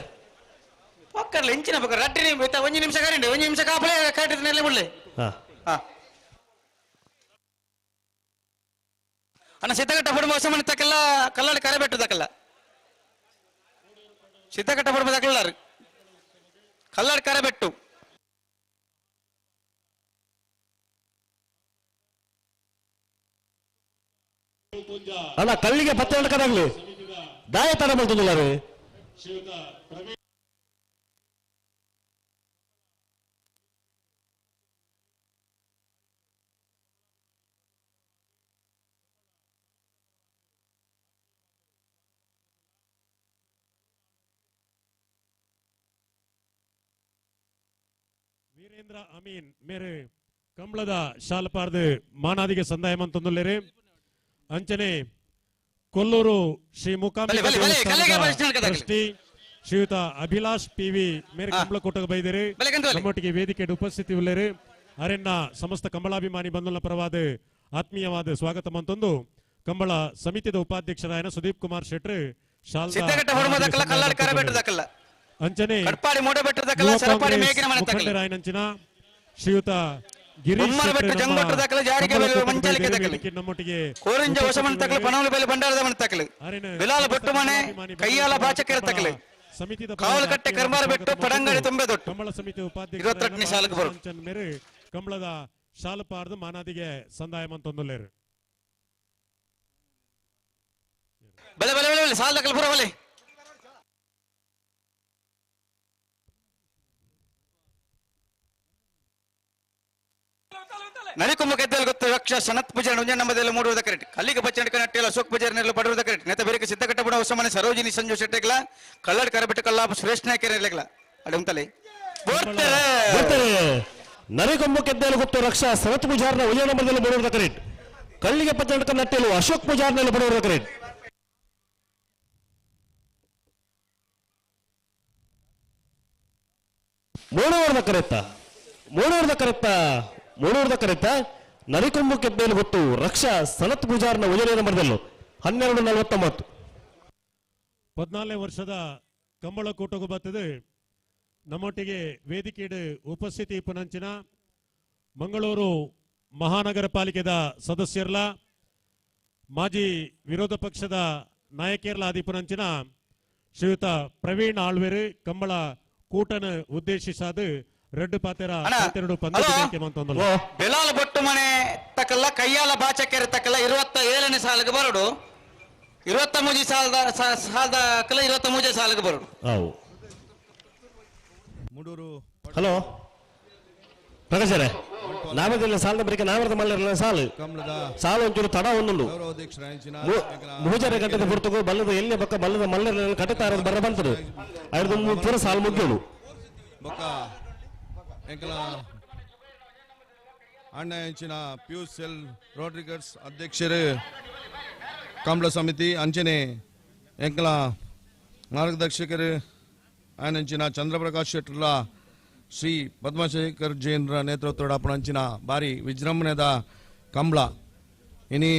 [SPEAKER 21] ಪಕ್ಕರ್ಲ ಇಂಚಿನ ಪಕ್ಕ ರಟ್ಟಿನಿ ಒಂಜಿ ನಿಮಿಷ ಕರೆಂಡೆ 1 ನಿಮಿಷ ಕಾಪಲೆ ಕಟ್ಟಿದ್ನೆಲ್ಲ ಮುಳ್ಳೆ ಅಣ್ಣ ಸಿದ್ಧಗಟ್ಟ ಪಡುವ ಹೊಸ ಮನೆ ತಕ್ಕಲ್ಲ ಕಲ್ಲಾಡಿ ಕರೆ ಬೆಟ್ಟು ದಕ್ಕಲ್ಲ ಸಿದ್ಧಗಟ್ಟ ಪಡುವ ದಕ್ಕಲ್ಲ ಕಲ್ಲಾಡಿ ಕರೆ ಬೆಟ್ಟು
[SPEAKER 19] ಅಲ್ಲ ಕಲ್ಲಿಗೆ ಪತ್ತೆ ಕದಾಗ್ಲಿ ದಾಯ ತರ ಮಾಡ್ತದಲ್ಲ ರೀ
[SPEAKER 1] ವೀರೇಂದ್ರ ಅಮೀನ್ ಮೇರೆ ಕಂಬಳದ ಶಾಲ್ಪಾರ್ದು ಮಾನಾದಿಗೆ ಸಂದಾಯ ಅಂತಂದುಲ್ಲೇರಿ ಅಂಚನೆ ಕೊಲ್ಲೂರು ಶ್ರೀ ಮುಕಾಂಬಿಕಾ ಟ್ರಸ್ಟಿ ಶ್ರೀಯುತ ಅಭಿಲಾಷ್ ಪಿವಿ ಮೇರೆ ಕಂಬಳ ಕೊಟ್ಟಗ ಬೈದೇರಿ ನಮ್ಮೊಟ್ಟಿಗೆ ವೇದಿಕೆ ಉಪಸ್ಥಿತಿ ಉಳ್ಳೇರಿ ಅರೆನ್ನ ಸಮಸ್ತ ಕಂಬಳಾಭಿಮಾನಿ ಬಂಧುಗಳ ಪರವಾದ ಆತ್ಮೀಯವಾದ ಸ್ವಾಗತ ಮಂತೊಂದು ಕಂಬಳ ಸಮಿತಿದ ಉಪಾಧ್ಯಕ್ಷರಾಯನ ಸುದೀಪ್ ಕುಮಾರ್ ಶೆಟ್ರು ಅಂಚನೆ ಮುಖಂಡರಾಯನಂಚಿನ ಶ್ರೀಯುತ ನಮ್ಮೊಟ್ಟಿಗೆ
[SPEAKER 21] ಕೋರಿಂಜ ಹೊಸಮನೆ ತಕ್ಕಲು ಪನವಲ ಬೆಲೆ ಭಂಡಾರದ ಮನೆ ತಕ್ಕಲು ಬಿಲಾಲ ಬೊಟ್ಟು ಮನೆ ಕೈಯಾಲ ಬಾಚಕೆರೆ ತಕ್ಕಲು ಕಾವಲು ಕಟ್ಟೆ ಕರ್ಮಾರ ಬೆಟ್ಟು ಪಡಂಗಡಿ ತುಂಬೆ ದೊಡ್ಡ
[SPEAKER 1] ಕಂಬಳ ಸಮಿತಿ ಉಪಾಧ್ಯಕ್ಷ
[SPEAKER 21] 28ನೇ ಸಾಲಕ್ಕೆ ಬರು
[SPEAKER 1] ಮೇರೆ ಕಂಬಳದ ಶಾಲಪಾರ್ದು ಮಾನಾದಿಗೆ ಸಂದಾಯ ಮಂತೊಂದುಲ್ಲೇರು
[SPEAKER 21] ಬೆಲೆ ಬೆಲೆ ಬೆಲೆ ಸಾಲ ತಕ್ಕಲು ಪುರ ಬಲೆ ನರಿಕೊಂಬ ಗೆದ್ದಲು ಗೊತ್ತು ರಕ್ಷ ಸನತ್ ಪೂಜಾರ ಉಂಜ ನಮ್ಮದೆಲ್ಲ ಮೂಡುವುದ ಕರೆಕ್ಟ್ ಕಲ್ಲಿಗೆ ಬಚ್ಚಂಡ ನಟ್ಟಿಲ್ಲ ಅಶೋಕ್ ಪೂಜಾರ ನೆರಳು ಪಡುವುದ ಕರೆಕ್ಟ್ ನೆತ ಬೇರೆ ಸಿದ್ಧಗಟ್ಟ ಬಡ ಹೊಸಮನೆ ಸರೋಜಿನಿ ಸಂಜು ಶೆಟ್ಟೆಗ್ಲ ಕಲ್ಲಡ್ ಕರಬಿಟ್ಟು ಕಲ್ಲಾಪ ಸುರೇಶ್ ನಾಯ್ಕರ ಇರ್ಲಿಲ್ಲ ಅಡಿ ಉಂತಲೆ
[SPEAKER 19] ನರಿಕೊಂಬ ಗೆದ್ದಲು ಗೊತ್ತು ರಕ್ಷ ಸನತ್ ಪೂಜಾರ್ನ ಉಂಜ ನಂಬರ್ದಲ್ಲಿ ಬಡುವುದ ಕರೆಕ್ಟ್ ಕಲ್ಲಿಗೆ ಬಚ್ಚಂಡ ನಟ್ಟಿಲ್ಲ ಅಶೋಕ್ ಪೂಜಾರ್ನಲ್ಲಿ ಬಡುವುದ ಕರೆಕ್ಟ್ ಮೂಡೂರ್ದ ಕರೆತ್ತ ನರಿಕೊಂಬು ಕೆದ್ದೇಲು ಗೊತ್ತು ರಕ್ಷಾ ಸನತ್ ಗುಜಾರ್ನ ಉಜನೆ ನಂಬರ್ದಲ್ಲೂ 12:49.
[SPEAKER 1] 14 ವರ್ಷದ ಕಂಬಳ ಕೂಟಗೂ ಬರ್ತದೆ ನಮ್ಮೊಟ್ಟಿಗೆ ವೇದಿಕೆಯ ಉಪಸ್ಥಿತಿ ಪುನಂಚಿನ ಮಂಗಳೂರು ಮಹಾನಗರ ಪಾಲಿಕೆದ ಸದಸ್ಯರ್ಲ ಮಾಜಿ ವಿರೋಧ ಪಕ್ಷದ ನಾಯಕರ್ಲ ಆದಿಪುನಂಚಿನ ಶ್ರೀಯುತ ಪ್ರವೀಣ್ ಆಳ್ವೇರು ಕಂಬಳ ಕೂಟನ ಉದ್ದೇಶಿಸಾದ ರೆಡ್ ಪಾತೆರ
[SPEAKER 21] ಬೆಲಾಲ್ ಬೊಟ್ಟು ಮನೆ ತಕಲ್ಲ ಕೈಯಾಲ ಬಾಚಕೆರೆ ತಕಲ್ಲ 27ನೇ ಸಾಲಿಗೆ ಬರಡು 23 ಸಾಲದ 23 ಸಾಲಿಗೆ ಬರಡು.
[SPEAKER 19] ಹಲೋ ಪ್ರಕಾಶರೇ, ನಾಮದಲ್ಲಿ ಸಾಲದ ಬಳಿಕ ನಾಮರದ ಮಲ್ಲರ ಸಾಲು ಒಂಚೂರು ತಡ ಒಂದುಂಡು ಮೂಜರ ಗಂಟೆ ಹೊರತುಗು ಬಲ್ಲದ ಎಲ್ಲಿ ಬಕ್ಕ ಬಲ್ಲದ ಮಲ್ಲರ ಕಟ್ಟುತ್ತಾ ಇರೋದು ಬರ ಬಂತದು ಅವ್ರದ್ದು ಪೂರ ಸಾಲು ಮುಗಿಯೋದು
[SPEAKER 2] ಅಣ್ಣ ಹೆಂಚಿನ ಪಿಯೂಷ್ ಎಲ್ ರೋಡ್ರಿಗಸ್ ಅಧ್ಯಕ್ಷರು ಕಂಬಳ ಸಮಿತಿ ಅಂಚನೆ ಎಂಕಲ ಮಾರ್ಗದರ್ಶಕರು ఆయన ಹೆಂಚಿನ ಚಂದ್ರಪ್ರಕಾಶ್ ಶೆಟ್ಟರ್ಲ ಶ್ರೀ ಪದ್ಮಶೇಖರ್ ಜೈನ್ರ ನೇತೃತ್ವದ ಅಪ್ಪಣಂಚಿನ ಭಾರಿ ವಿಜೃಂಭಣೆದ ಕಂಬಳ ಇನಿ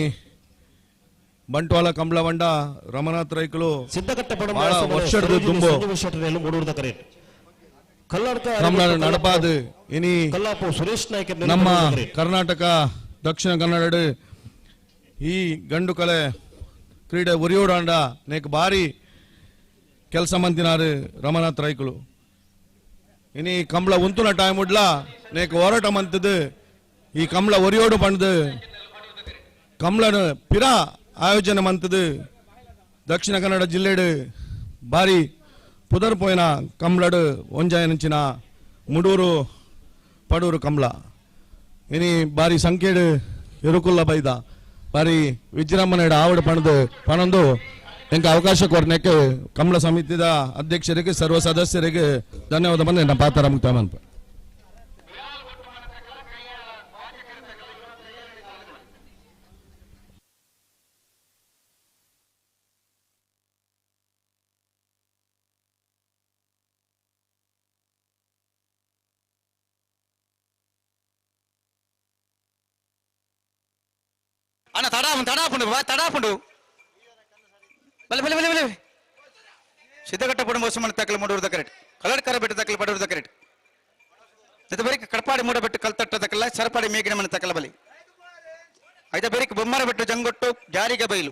[SPEAKER 2] ಬಂಟ್ವಾಳ ಕಂಬಳ ಬಂಡ ರಮನಾಥ್ ರೈಕಲು ವರ್ಷದ ತುಂಬು ಕಂಬಳ ನಡಪಾದು ಇನಿ ನಮ್ಮ ಕರ್ನಾಟಕ ದಕ್ಷಿಣ ಕನ್ನಡ ಈ ಗಂಡು ಕಲೆ ಕ್ರೀಡೆ ಉರಿಯೋಡಾಂಡ ನೇಕ್ ಭಾರಿ ಕೆಲಸ ಮಂತಿನಾರು ರಮನಾಥ್ ರೈಕಲು ಇನಿ ಕಂಬಳ ಉಂತುನ ಟೈಮ್ ಉಡ್ಲ ನೇಕ್ ಹೋರಾಟ ಮಂತದು ಈ ಕಂಬಳ ಒರಿಯೋಡು ಪಂಡದು ಕಂಬಳನ ಪಿರ ಆಯೋಜನೆ ಮಂತದು ದಕ್ಷಿಣ ಕನ್ನಡ ಜಿಲ್ಲೆಡು ಭಾರಿ ಪುದರ್ ಪೋಯಿನ ಕಂಬಳಡು ಒಂಜಾಯನಂಚಿನ ಮುಡೂರು ಪಡೂರು ಕಂಬಳ ಇನಿ ಭಾರಿ ಸಂಖ್ಯೆಡು ಇರುಕುಲ್ಲ ಬೈದ ಭಾರಿ ವಿಜೃಂಭಣೆಡು ಆವಡು ಪಣದು ಪಣಂದು ಎಂಕ ಅವಕಾಶ ಕೊರನೆಕ್ಕೆ ಕಂಬಳ ಸಮಿತಿದ ಅಧ್ಯಕ್ಷರಿಗೆ ಸರ್ವ ಸದಸ್ಯರಿಗೆ ಧನ್ಯವಾದ ಬಂದು ನನ್ನ ಪಾತ್ರ ಮುಕ್ತಾಮಂತ
[SPEAKER 21] ಅಣ್ಣ ತಡಾಪುಂಡು ಬಲೆ ಬಲೆ ಬಲೆ ಬಲೆ ಸಿದ್ಧಗಟ್ಟ ಪುಡು ಮೋಸ ಮಾಡಿ ತಕ್ಕಲು ಮೂಡುವುದ ಕರೆಕ್ಟ್ ಕಲರ್ ಕರ ಬಿಟ್ಟು ತಕ್ಕಲು ಪಡುವುದ ಕರೆಕ್ಟ್ ಇದು ಬರೀ ಕಡಪಾಡಿ ಮೂಡ ಬಿಟ್ಟು ಕಲ್ತಟ್ಟ ತಕ್ಕಲ್ಲ ಸರಪಾಡಿ ಮೇಗಿನ ಮನೆ ತಕ್ಕಲ ಬಲಿ ಐದ ಬರೀ ಬೊಮ್ಮರ ಬಿಟ್ಟು ಜಂಗೊಟ್ಟು ಜಾರಿಗೆ ಬೈಲು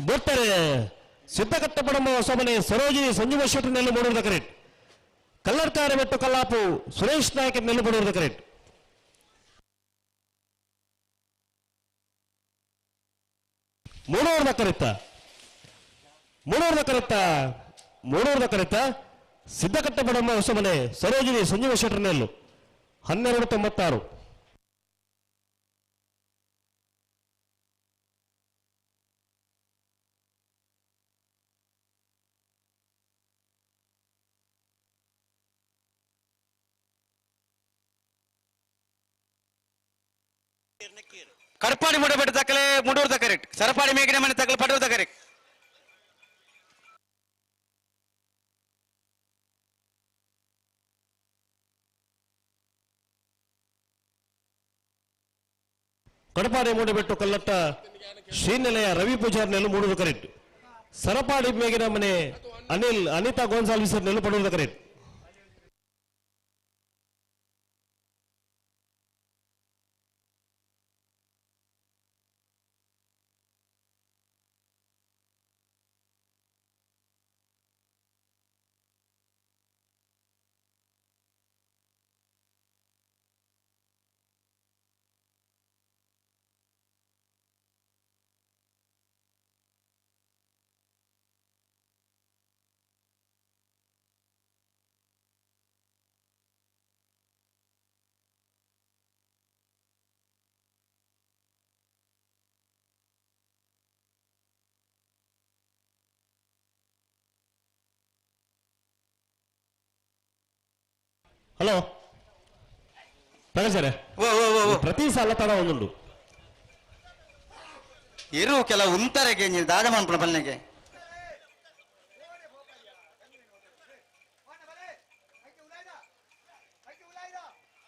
[SPEAKER 19] ಬರ್ತಾರೆ ಸಿದ್ಧಗಟ್ಟ ಪಡಮ ಹೊಸಮನೆ ಸರೋಜಿನಿ ಸಂಜೀವ ಶೆಟ್ಟಿ ನೆಲ್ಲು ಮೂಡುವುದ ಕರೆಕ್ಟ್ ಕಲ್ಲರ್ಕಾರ ಬೆಟ್ಟು ಕಲ್ಲಾಪು ಸುರೇಶ್ ನಾಯಕ ನೆಲ್ಲು ಮೂಡುವುದ ಕರೆಕ್ಟ್ ಮೂಡೂರದ ಕರೆತ್ತ ಸಿದ್ಧಗಟ್ಟ ಪಡಮ ಹೊಸಮನೆ ಸರೋಜಿನಿ ಸಂಜೀವ ಶೆಟ್ಟಿ ನೆಲ್ಲು 1296
[SPEAKER 21] ಕಡಪಾಡಿ ಮೂಡ ಬಿಟ್ಟು ತಕ್ಕಲೆ ಮೂಡುವುದ ಕರೆಕ್ಟ್ ಸರಪಾಡಿ ಮೇಗಿನ ಮನೆ ತಕ್ಕಲೆ ಪಡುವುದ ಕರೆಕ್ಟ್
[SPEAKER 19] ಕಡಪಾಡಿ ಮೂಡಬೆಟ್ಟು ಕಲ್ಲಟ್ಟ ಶ್ರೀನಿಲಯ ರವಿ ಪೂಜಾರ್ ನೆಲ್ಲು ಮೂಡುವುದು ಕರೆಕ್ಟ್ ಸರಪಾಡಿ ಮೇಗಿನ ಮನೆ ಅನಿತಾ ಗೋನ್ಸಾಲ್ವಿಸರ್ ನೆಲ್ಲು ಪಡುವುದು ಕರೆಕ್ಟ್ ಹಲೋ ಪ್ರಕಾಶರೇ, ಪ್ರತಿ ಸಾಲ ತಡ ಒಂದುಂಡು
[SPEAKER 21] ಇರು ಕೆಲ ಉಂತರೆಗೆ ದಾದ ಮಾಡ್ಕೊಂಡು ಬಲ್ನೆಗೆ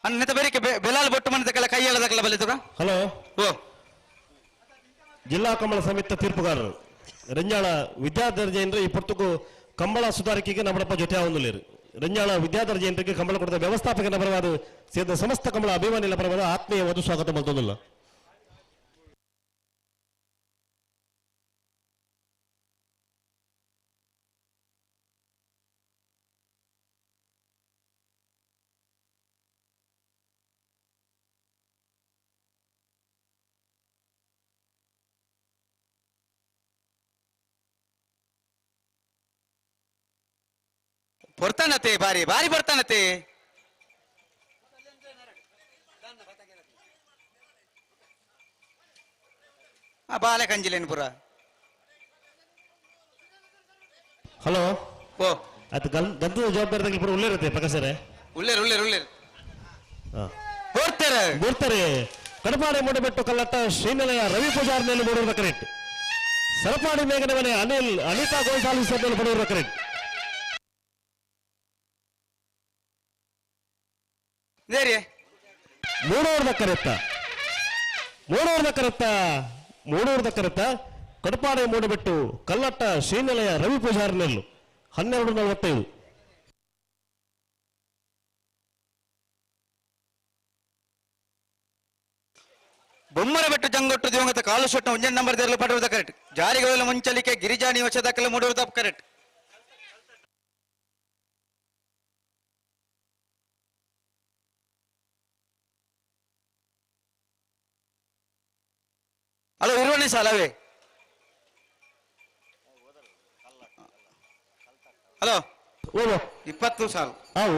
[SPEAKER 21] ಅನ್ನತ ಬೇರಿಕೆ ಬೆಲಾಲ್ ಬೊಟ್ಟು ಮನೆ ಕೈಯಲ್ಲದಕ್ಕಲ್ಲ ಬಲಿತುಗ.
[SPEAKER 19] ಹಲೋ
[SPEAKER 21] ಓ
[SPEAKER 19] ಜಿಲ್ಲಾ ಕಂಬಳ ಸಮಿತಿ ತೀರ್ಪುಗಾರರು ರಂಜಾಳ ವಿದ್ಯಾದರ್ಜೆಯಂದ್ರೆ ಈ ಪೊರ್ತುಕು ಕಂಬಳ ಸುಧಾರಿಕೆಗೆ ನಮ್ಮಡಪ್ಪ ಜೊತೆ ಆವೊಂದುಲ್ಲೇರು ರಂಜಾಳ ವಿದ್ಯಾದರ್ಜೆಯಂತ್ರಿಗೆ ಕಂಬಳ ಕೊಡದ ವ್ಯವಸ್ಥಾಪಕನ ಪರವಾದ ಸೇರಿದ ಸಮಸ್ತ ಕಂಬಳ ಅಭಿಮಾನಿಗಳ ಪರವಾದ ಆತ್ಮೀಯವಾದ ಸ್ವಾಗತ ಮಲ್ತೊಂದಿಲ್ಲ.
[SPEAKER 21] ಬರ್ತಾನತೆ ಬಾರಿ ಬಾರಿ ಬರ್ತಾನತೆ. ಬಾಲೆ ಕಂಜಿಲೇನು ಪುರ.
[SPEAKER 19] ಹಲೋ
[SPEAKER 21] ಓ
[SPEAKER 19] ಅದು ಗಂಧದ ಜವಾಬ್ದಾರಿ ಪುರ ಉಳ್ಳೇರುತ್ತೆ ಪ್ರಕಾಶರೇ.
[SPEAKER 21] ಉಳ್ಳೇರು ಉಳ್ಳೇರು ಉಳ್ಳೇರು
[SPEAKER 19] ಬೋರ್ತಾರೆ ಕಡಪಾಡಿ ಮೂಡಬೆಟ್ಟು ಕಲ್ಲಟ್ಟ ಶ್ರೀನಿಲಯ ರವಿ ಪೂಜಾರ್ನಲ್ಲಿ ಮೂಡಿರುವ ಕರೆಕ್ಟ್. ಸರಪಾಡಿ ಮೇಘನ ಮನೆ ಅನಿಲ್ ಅನಿತಾ ಗೋಲ್ಸಾಲಿ ಸಭೆಯಲ್ಲಿ ಪಡೆಯುವ ಕರೆಕ್ಟ್. ಮೂಡೂರದ ಕರೆತ್ತ ಕಡಪಾಡಿ ಮೂಡಬೆಟ್ಟು ಕಲ್ಲಟ್ಟ ಶ್ರೀನಿಲಯ ರವಿ ಪೂಜಾರ್ನೆಲ್ಲು 12:45.
[SPEAKER 21] ಬೊಮ್ಮರಬೆಟ್ಟು ಜಂಗೊಟ್ಟು ದಿವಂಗತ ಕಾಲು ಶೊಟ್ಟ 1 ನಂಬರ್ ದೇರಲು ಪಡೆಯುವುದ ಕರೆಕ್ಟ್. ಜಾರಿಗೋಲ ಮುಂಚಲಿಕೆ ಗಿರಿಜಾ ನಿವಾಸ ದಾಖಲೆ ಮೂಡುವುದ ಕರೆಕ್ಟ್. ಹಲೋ 20ನೇ ಸಾಲವೇ. ಹಲೋ 20 ಸಾಲು
[SPEAKER 19] ಅವು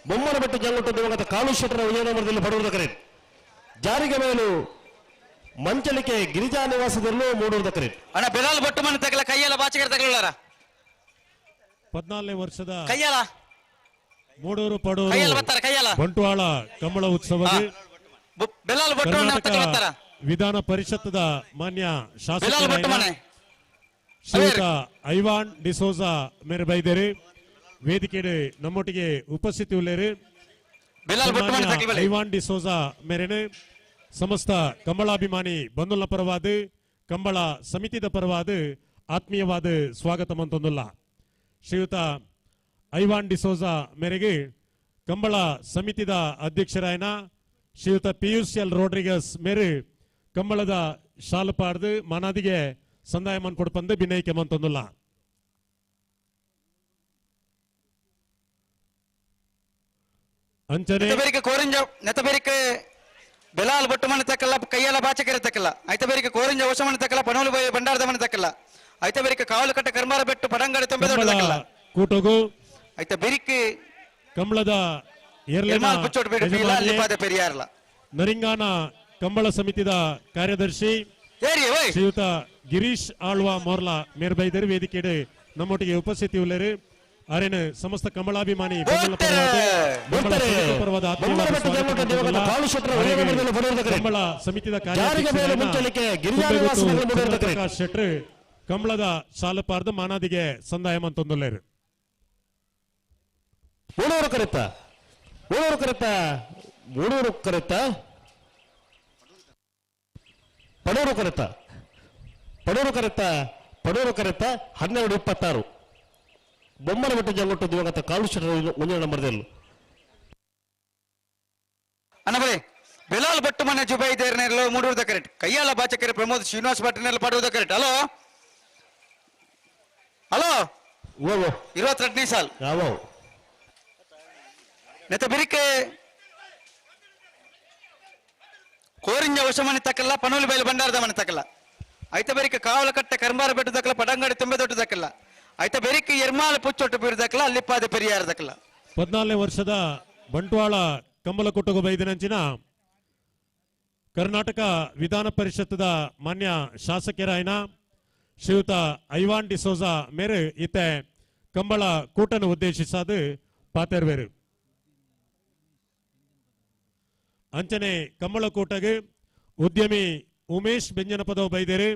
[SPEAKER 19] ಬೊಮ್ಮರಬೆಟ್ಟು ಜಂಗೊಟ್ಟು ದಿವಂಗತ ಕಾಲು ಶೆಟ್ಟರ 1 ನಂಬರ್ದಲ್ಲಿ ಪಡೆಯುವುದ ಕರೆಕ್ಟ್. ಜಾರಿಗೆ ಮೇಲು ಮಂಚಲಿಕೆ ಗಿರಿಜಾ ನಿವಾಸದಲ್ಲೂ ಮೂಡುವುದ ಕರೆಕ್ಟ್.
[SPEAKER 21] ಅಣ್ಣ ಬೆಲಾಲ್ ಬೊಟ್ಟು ಮನೆ ತಗಲ ಕೈಯಲ್ಲ ಬಾಚಿಗೆ ತಗೊಳ್ಳಾರ
[SPEAKER 1] 14ನೇ ವರ್ಷದ
[SPEAKER 21] ಕೈಯಲ್ಲ
[SPEAKER 1] ಮೂಡೂರು ಪಡೂರು
[SPEAKER 21] ಕೈಯಲ್ಲ ಬರ್ತಾರ ಕೈಯಲ್ಲ
[SPEAKER 1] ಬಂಟ್ವಾಳ ಕಂಬಳ ಉತ್ಸವಕ್ಕೆ
[SPEAKER 21] ಬೆಲಾಲ್ ಬೊಟ್ಟು
[SPEAKER 1] ಕರ್ನಾಟಕ ವಿಧಾನ ಪರಿಷತ್ತದ ಮಾನ್ಯ ಶಾಸಕರಾದ ಶ್ರೀಯುತ ಐವಾನ್ ಡಿಸೋಜಾ ಮೇರೆ ಬೈದೇರಿ ವೇದಿಕೆಗೆ ನಮ್ಮೊಟ್ಟಿಗೆ ಉಪಸ್ಥಿತಿ ಉಳ್ಳೇರು. ಐವಾನ್ ಡಿಸೋಜಾ ಮೇರೆನೆ ಸಮಸ್ತ ಕಂಬಳಾಭಿಮಾನಿ ಬಂಧುಗಳ ಪರವಾದ ಕಂಬಳ ಸಮಿತಿದ ಪರವಾದ ಆತ್ಮೀಯವಾದ ಸ್ವಾಗತ ಮಂತೊಂದುಲ್ಲ. ಶ್ರೀಯುತ ಐವಾನ್ ಡಿಸೋಜಾ ಮೇರೆಗೆ ಕಂಬಳ ಸಮಿತಿದ ಅಧ್ಯಕ್ಷರಾಯನ ಶ್ರೀಯುತ ಪಿಯೂಷ್ ಎಲ್ ರೋಡ್ರಿಗಸ್ ಮೇರೆ ಕಂಬಳದ ಶಾಲು ಪಾಡ್ದು ಮನಾದಿಗೆ ಸಂದಾಯ ಮನ್ ಕೊಡ್ಪಂದು ಭಿನ್ನೈಕೆ ಮಂತೊಂದುಲ್ಲ. ಅಂಚನೆ
[SPEAKER 21] ನೆತಬೇರಿಕೆ ಬೆಲಾಲ್ ಬೊಟ್ಟು ಮನೆ ತಕ್ಕಲ್ಲ ಕೈಯಲ್ಲ ಬಾಚಕೆರೆ ತಕ್ಕಲ್ಲ ಐತ ಬೇರಿಕೆ ಕೋರಿಂಜ ಹೊಸ ಮನೆ ತಕ್ಕಲ್ಲ ಪನೋಲು ಬಂಡಾರದ ಮನೆ ತಕ್ಕಲ್ಲ ಐತ ಬೇರಿಕೆ ಕಾವಲು ಕಟ್ಟ ಕರ್ಮಾರ ಬೆಟ್ಟು ಪಡಂಗಡೆ ತೊಂಬೆ ತಕ್ಕಲ್ಲ
[SPEAKER 1] ಕೂಟೋಗು
[SPEAKER 21] ಐತ ಬೇರಿಕೆ
[SPEAKER 1] ಕಂಬಳದ
[SPEAKER 21] ಪೆರಿಯಾರ್ಲ
[SPEAKER 1] ನರಿಂಗಾನ ಕಂಬಳ ಸಮಿತಿದ ಕಾರ್ಯದರ್ಶಿ ಶ್ರೀಯುತ ಗಿರೀಶ್ ಆಳ್ವಾ ಮೋರ್ಲಾ ಮೇರ್ಬೈದರ್ ವೇದಿಕೆಡೆ ನಮ್ಮೊಟ್ಟಿಗೆ ಉಪಸ್ಥಿತಿ ಉಳ್ಳರು. ಅರೇನು ಸಮಸ್ತ ಕಂಬಳಾಭಿಮಾನಿ ಕಂಬಳ ಸಮಿತಿದ ಪ್ರಕಾಶ್ ಶೆಟ್ರು ಕಂಬಳದ ಶಾಲು ಪಾರ್ದು ಮಾನಾದಿಗೆ ಸಂದಾಯ ಮಂತೊಂದುಳ್ಳರು.
[SPEAKER 19] ಮೂಡೂರು ಕರೆತ 12:26 ಬೊಮ್ಮರಬೆಟ್ಟು ಜಂಗೊಟ್ಟು ದಿವಂಗತ ಕಾಲು ಶೆಟ್ಟರ 1 ನಂಬರ್ದಲ್ಲೂ
[SPEAKER 21] ಅನ್ನಬಲೆ ಬೆಲಾಲ್ ಬಟ್ಟು ಮನೆ ಜುಬೈದೇರ್ನೆಲ್ಲ ಮೂಡುವುದ ಕರೆಕ್ಟ್. ಕೈಯಾಲ ಬಾಚಕೆರೆ ಪ್ರಮೋದ್ ಶ್ರೀನಿವಾಸ್ ಭಟ್ನೆಲ್ಲ ಪಡುವುದ ಕರೆಕ್ಟ್. ಹಲೋ ಹಲೋ 22ನೇ ಸಾಲ್ ನೆತ ಬಿರಿಕೆ ಕೋರಿಂಜ ಹೊಸ ಮನೆ ತಕ್ಕಲ್ಲ ಪನೋಲಿ ಬೈಲು ಬಂಡಾರದ ಮನೆ ತಕ್ಕಲ್ಲ ಐತ ಬೇರಿಕೆ ಕಾವಲ ಕಟ್ಟೆ ಕರ್ಮಾರ ಬೆಟ್ಟು ದಕ್ಕಲ್ಲ ಪಡಂಗಡಿ ತುಂಬೆ ದೊಡ್ಡ ದಕ್ಕಲ್ಲ ಐತ ಬೇರಿಕೆ ಎರ್ಮಾಲ ಪುಚ್ಚೊಟ್ಟು ಬೀರ್ದಕ್ಕಲ್ಲ ಅಲ್ಲಿಪ್ಪಾದ ಪೆರಿಯಾರ ದಕ್ಕಲ್ಲ.
[SPEAKER 1] 14ನೇ ವರ್ಷದ ಬಂಟ್ವಾಳ ಕಂಬಳ ಕೊಟ್ಟಗು ಬೈದಿನಂಚಿನ ಕರ್ನಾಟಕ ವಿಧಾನ ಪರಿಷತ್ತದ ಮಾನ್ಯ ಶಾಸಕರಾಯನ ಶ್ರೀಯುತ ಐವಾನ್ ಡಿಸೋಜಾ ಮೇರೆ ಇತ್ತೆ ಕಂಬಳ ಕೂಟನ್ನು ಉದ್ದೇಶಿಸಾದು ಪಾತೆರ್ವೇರು. ಅಂಚನೆ ಕಂಬಳ ಕೂಟಗೆ ಉದ್ಯಮಿ ಉಮೇಶ್ ಬೆಂಜನಪದವು ಬೈದೇರು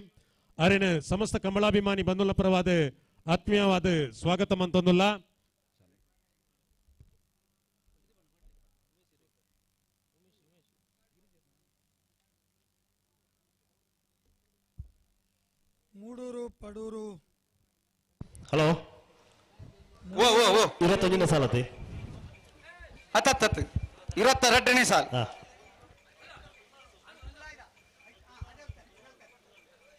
[SPEAKER 1] ಅರೇನು ಸಮಸ್ತ ಕಂಬಳಾಭಿಮಾನಿ ಬಂಧುಲ ಪರವಾದ ಆತ್ಮೀಯವಾದ ಸ್ವಾಗತ ಮಂತೊಂದುಲ್ಲ.
[SPEAKER 4] ಮೂಡೂರು ಪಡೂರು
[SPEAKER 19] ಹಲೋ 25ನೇ ಸಾಲತಿ
[SPEAKER 21] 22ನೇ ಸಾಲ್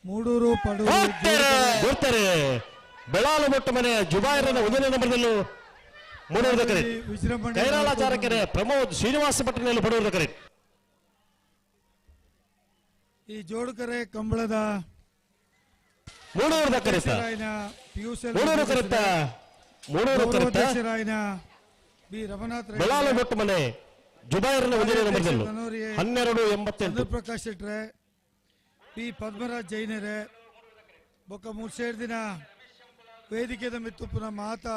[SPEAKER 4] ಮೂಡೂರು ಪಡೂರು
[SPEAKER 19] ಬರ್ತಾರೆ ಬೆಳಾಲು ಮೊಟ್ಟ ಮನೆ ಜುಬಾಯರನ 1ನೇ ನಂಬರ್ದಲ್ಲೂ ಮೂಡೂರದ ಕರೆ ಕೈರಾಳಾಚಾರಕೆರೆ ಪ್ರಮೋದ್ ಶ್ರೀನಿವಾಸ ಭಟ್ರನಲ್ಲಿ ಪಡೂರದ ಕರೆ
[SPEAKER 4] ಈ ಜೋಡುಕರೆ ಕಂಬಳದ
[SPEAKER 19] ಮೂಡೂರದ ಕರೆ ಮೂಡೂರು ಕರೆತ ಮೂಡೂರು ಕರೆತ
[SPEAKER 4] ಬಿ ರಮನಾಥ್
[SPEAKER 19] ಬೆಳಾಲು ಮೊಟ್ಟ ಮನೆ ಜುಬಾಯರನ 1ನೇ ನಂಬರ್ದಲ್ಲೂ 1288
[SPEAKER 4] ಚಂದ್ರಪ್ರಕಾಶ್ ಶೆಟ್ರೆ ಪಿ ಪದ್ಮರಾಜ್ ಜೈನರೆ ಬೊಕ್ಕ ಮೂರ್ಸೇಡ್ ದಿನ ವೇದಿಕೆದ ಮಿತ್ತುಪುನ ಮಾತ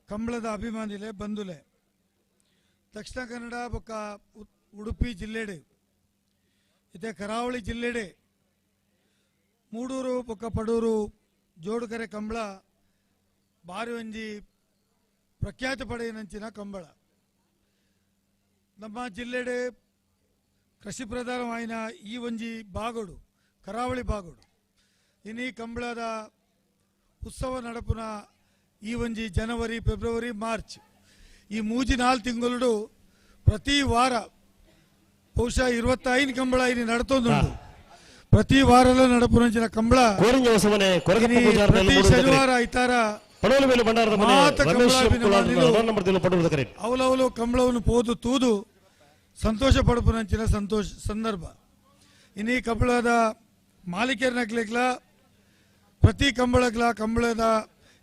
[SPEAKER 4] ಕಂಬಳದ ಅಭಿಮಾನಿಲೆ ಬಂದುಲೆ ದಕ್ಷಿಣ ಕನ್ನಡ ಬೊಕ್ಕ ಉಡುಪಿ ಜಿಲ್ಲೆಡೆ ಇದೇ ಕರಾವಳಿ ಜಿಲ್ಲೆಡೆ ಮೂಡೂರು ಬೊಕ್ಕ ಪಡೂರು ಜೋಡುಕರೆ ಕಂಬಳ ಬಾರಿ ಒಂಜಿ ಪ್ರಖ್ಯಾತಿ ಪಡೆಯನಂಚಿನ ಕಂಬಳ ನಮ್ಮ ಜಿಲ್ಲೆಡೆ ಕೃಷಿ ಪ್ರಧಾನವಾಯಿನ ಈ ಒಂಜಿ ಬಾಗೋಡು ಕರಾವಳಿ ಬಾಗೋಡು ಇನ್ನೀ ಕಂಬಳದ ಉತ್ಸವ ನಡಪುನ ಈ ಒಂಜಿ ಜನವರಿ ಫೆಬ್ರವರಿ ಮಾರ್ಚ್ ಈ 3-4 ತಿಂಗಳು ಪ್ರತಿ ವಾರ ಬಹುಶಃ 25 ಕಂಬಳ ಇಲ್ಲಿ ನಡತೊಂದುಂಟು ಪ್ರತಿ ವಾರಲ್ಲ ನಡಪುನಂಚಿನ ಕಂಬಳ ಪ್ರತಿ ಶನಿವಾರ ಐತಾರ ಅವಲವಲು ಕಂಬಳವನ್ನು ಪೋದು ತೂದು ಸಂತೋಷ ಪಡಪುನಂಚಿನ ಸಂದರ್ಭ ಇನ್ನೀ ಕಂಬಳದ ಮಾಲೀಕರನಕ್ಲೆಗ್ಲ ಪ್ರತಿ ಕಂಬಳದ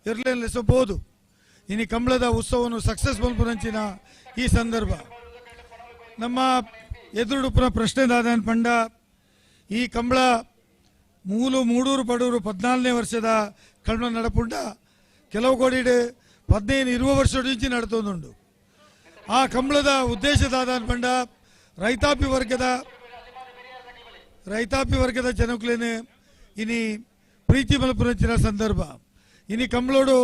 [SPEAKER 4] ಇರ್ಲೆಸಬಹುದು ಇನ್ನು ಕಂಬಳದ ಉತ್ಸವವನ್ನು ಸಕ್ಸಸ್ ಮಲ್ಪುನಂಚಿನ ಈ ಸಂದರ್ಭ ನಮ್ಮ ಎದುರುಡುಪುನ ಪ್ರಶ್ನೆದಾದ ಪಂಡ ಈ ಕಂಬಳ ಮೂಡೂರು ಪಡೂರು 14ನೇ ವರ್ಷದ ಕಂಬಳ ನಡಪುಂಡ ಕೆಲವು ಕೋಡಿಡೆ 15-20 ವರ್ಷ ನಡತೊಂದುಂಡು ಆ ಕಂಬಳದ ಉದ್ದೇಶದಾದ ಪಂಡ ರೈತಾಪಿ ವರ್ಗದ ಜನಕ್ಲೇನೆ ಇನಿ ಪ್ರೀತಿ ಮಲ್ಪುನಂಚಿನ ಸಂದರ್ಭ ಇನಿ ಕಂಬಳೋಡು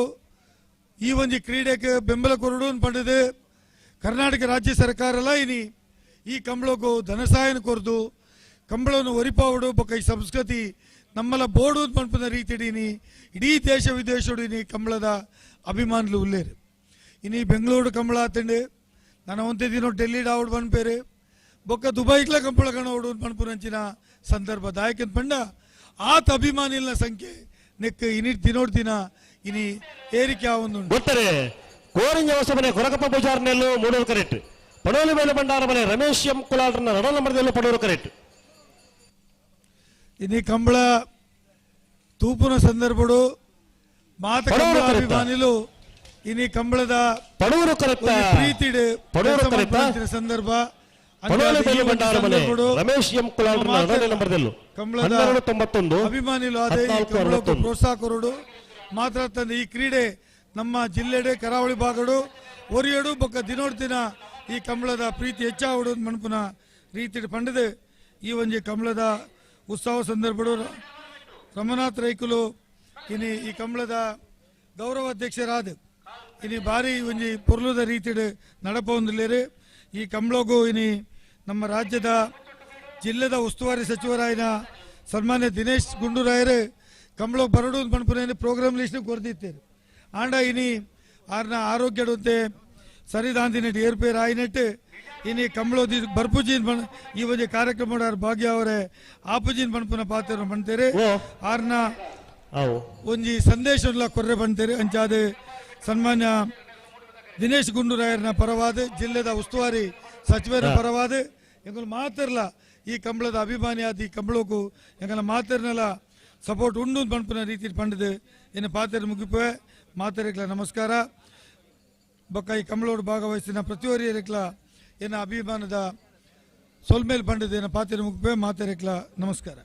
[SPEAKER 4] ಈ ಒಂಜಿ ಕ್ರೀಡೆಗೆ ಬೆಂಬಲ ಕೊರಡು ಪಂಡದು ಕರ್ನಾಟಕ ರಾಜ್ಯ ಸರ್ಕಾರಲ ಇನಿ ಈ ಕಂಬಳಕ್ಕೂ ಧನಸಹಾಯನ ಕೊರದು ಕಂಬಳವನ್ನು ಒರಿಪಾವಡು ಬೊಕ್ಕ ಈ ಸಂಸ್ಕೃತಿ ನಮ್ಮಲ ಬೋಡು ಪಂಪನ ರೀತಿಡಿನಿ ಇಡೀ ದೇಶ ವಿದೇಶಡು ಇನಿ ಕಂಬಳದ ಅಭಿಮಾನುಲು ಉಲ್ಲೇರು ಇನಿ ಬೆಂಗಳೂರು ಕಂಬಳ ಆತಂಡು ನಾನು ಒಂದೇ ದಿನ ಡೆಲ್ಲಿ ಆವಡು ಪನ್ಪೇರು ಬೊಕ್ಕ ದುಬೈಗ್ಲ ಕಂಬಳ ಕಣೋಡು ಪನ್ಪುನಂಚಿನ ಸಂದರ್ಭ ದಾಯಕನ್ ಪಂಡ ಆತ ಅಭಿಮಾನಿಗಳ ಸಂಖ್ಯೆ ನೆಕ್ ಇನಿ ದಿನೋಡ್ ದಿನ ಇನಿ ಏರಿಕೆ ಆವೊಂದು
[SPEAKER 19] ಗೊತ್ತರೆ ಕೋರಿಂಜ ಹೊಸಮನೆ ಕೊರಕಪ್ಪ ಪೂಜಾರನೆಲ್ಲೂ ಮೂಡೂರು ಕರೆಕ್ಟ್ ಪಡೋಲು ಮೇಲೆ ಬಂಡಾರ ಮನೆ ರಮೇಶ್ ಎಂ ಕುಲಾಲ್ರನ್ನ ರಡ ನಂಬರ್ದಲ್ಲೂ ಪಡೂರು ಕರೆಕ್ಟ್
[SPEAKER 4] ಇನಿ ಕಂಬಳ ತೂಪುನ ಸಂದರ್ಭಡು ಮಾತ ಕಂಬಳ ಅಭಿಮಾನಿಲು ಇನಿ ಕಂಬಳದ
[SPEAKER 19] ಪಡೂರು ಕರೆಕ್ಟ್
[SPEAKER 4] ಪ್ರೀತಿಡು
[SPEAKER 19] ಪಡೂರು ಕರೆಕ್ಟ್
[SPEAKER 4] ಸಂದರ್ಭ
[SPEAKER 19] ಪಡೋಲು ಮೇಲೆ ಬಂಡಾರ ಮನೆ ರಮೇಶ್ ಎಂ ಕುಲಾಲ್ರನ್ನ ರಡ ನಂಬರ್ದಲ್ಲೂ
[SPEAKER 4] ಕಂಬಳದ
[SPEAKER 19] 1291
[SPEAKER 4] ಅಭಿಮಾನಿಲು ಅದೇ ಈ ಕಂಬಳಕ್ಕೂ ಪ್ರೋತ್ಸಾಹ ಕೊರಡು ಮಾತ್ರ ತಂದು ಈ ಕ್ರೀಡೆ ನಮ್ಮ ಜಿಲ್ಲೆಡೆ ಕರಾವಳಿ ಭಾಗಡು ಒರಿಯಡು ಬೊಕ್ಕ ದಿನೋಡ್ ದಿನ ಈ ಕಂಬಳದ ಪ್ರೀತಿ ಹೆಚ್ಚಾವಡು ಮಣಪುನ ರೀತಿ ಪಂಡದು ಈ ಒಂಜಿ ಕಂಬಳದ ಉತ್ಸವ ಸಂದರ್ಭಡು ರಮನಾಥ್ ರೈಕುಲು ಇನಿ ಈ ಕಂಬಳದ ಗೌರವ ಅಧ್ಯಕ್ಷರಾದ ಇನಿ ಬಾರಿ ಒಂಜಿ ಪೊರ್ಲುದ ರೀತಿಡು ನಡಪೊಂದುಲ್ಲೇರು ಈ ಕಂಬಳಗೂ ಇನಿ ನಮ್ಮ ರಾಜ್ಯದ ಜಿಲ್ಲೆದ ಉಸ್ತುವಾರಿ ಸಚಿವರಾಯಿನ ಸನ್ಮಾನ್ಯ ದಿನೇಶ್ ಗುಂಡೂರಾಯರು ಕಂಬಳ ಬರಡು ಪಣಪುನ ಪ್ರೋಗ್ರಾಮ್ ಲಿಸ್ಟ್ ಕೊರ್ದಿತ್ತೇರು ಆಂಡ ಇನಿ ಆರ್ನ ಆರೋಗ್ಯಡುತ್ತೆ ಸರಿದಾಂದಿನ ಏರ್ಪೇರು ಆಯ್ನೆಟ್ಟು ಇನಿ ಕಂಬಳೋದಿ ಬರ್ಪುಜಿನ್ ಈ ಒಂದು ಕಾರ್ಯಕ್ರಮ ಭಾಗ್ಯ ಅವರೇ ಆಪುಜಿನ್ ಪಣಪುನ ಪಾತ್ರ ಪಣ್ತೇರೆ ಆರ್ನ ಒಂಜಿ ಸಂದೇಶ ಕೊರ್ರೆ ಪಣ್ತೇರೆ ಅಂಚಾದ ಸನ್ಮಾನ್ಯ ದಿನೇಶ್ ಗುಂಡೂರಾಯರ್ನ ಪರವಾದ ಜಿಲ್ಲೆದ ಉಸ್ತುವಾರಿ ಸಚಿವರ ಪರವಾದ ಎಂಗಳು ಮಾತಿರ್ಲ ಈ ಕಂಬಳದ ಅಭಿಮಾನಿ ಆದ ಈ ಕಂಬಳಕ್ಕೂ ಎಂಗಳ ಮಾತಿರ್ನಲ್ಲ ಸಪೋರ್ಟ್ ಉಂಡು ಪಣಪುನ ರೀತಿ ಪಂಡದು ಇನ್ನು ಪಾತ್ರ ಮುಗಿಪೆ ಮಾತರಿಕ್ಲ ನಮಸ್ಕಾರ ಬೊಕ್ಕ ಈ ಕಂಬಳೋಡು ಭಾಗವಹಿಸಿನ ಪ್ರತಿಯೊರಿಯರಿಕ್ಲ ಏನ ಅಭಿಮಾನದ ಸೊಲ್ಮೇಲ್ ಪಂಡದು ಏನ ಪಾತ್ರ ಮುಗಿಪೆ ಮಾತರಿಕ್ಲ ನಮಸ್ಕಾರ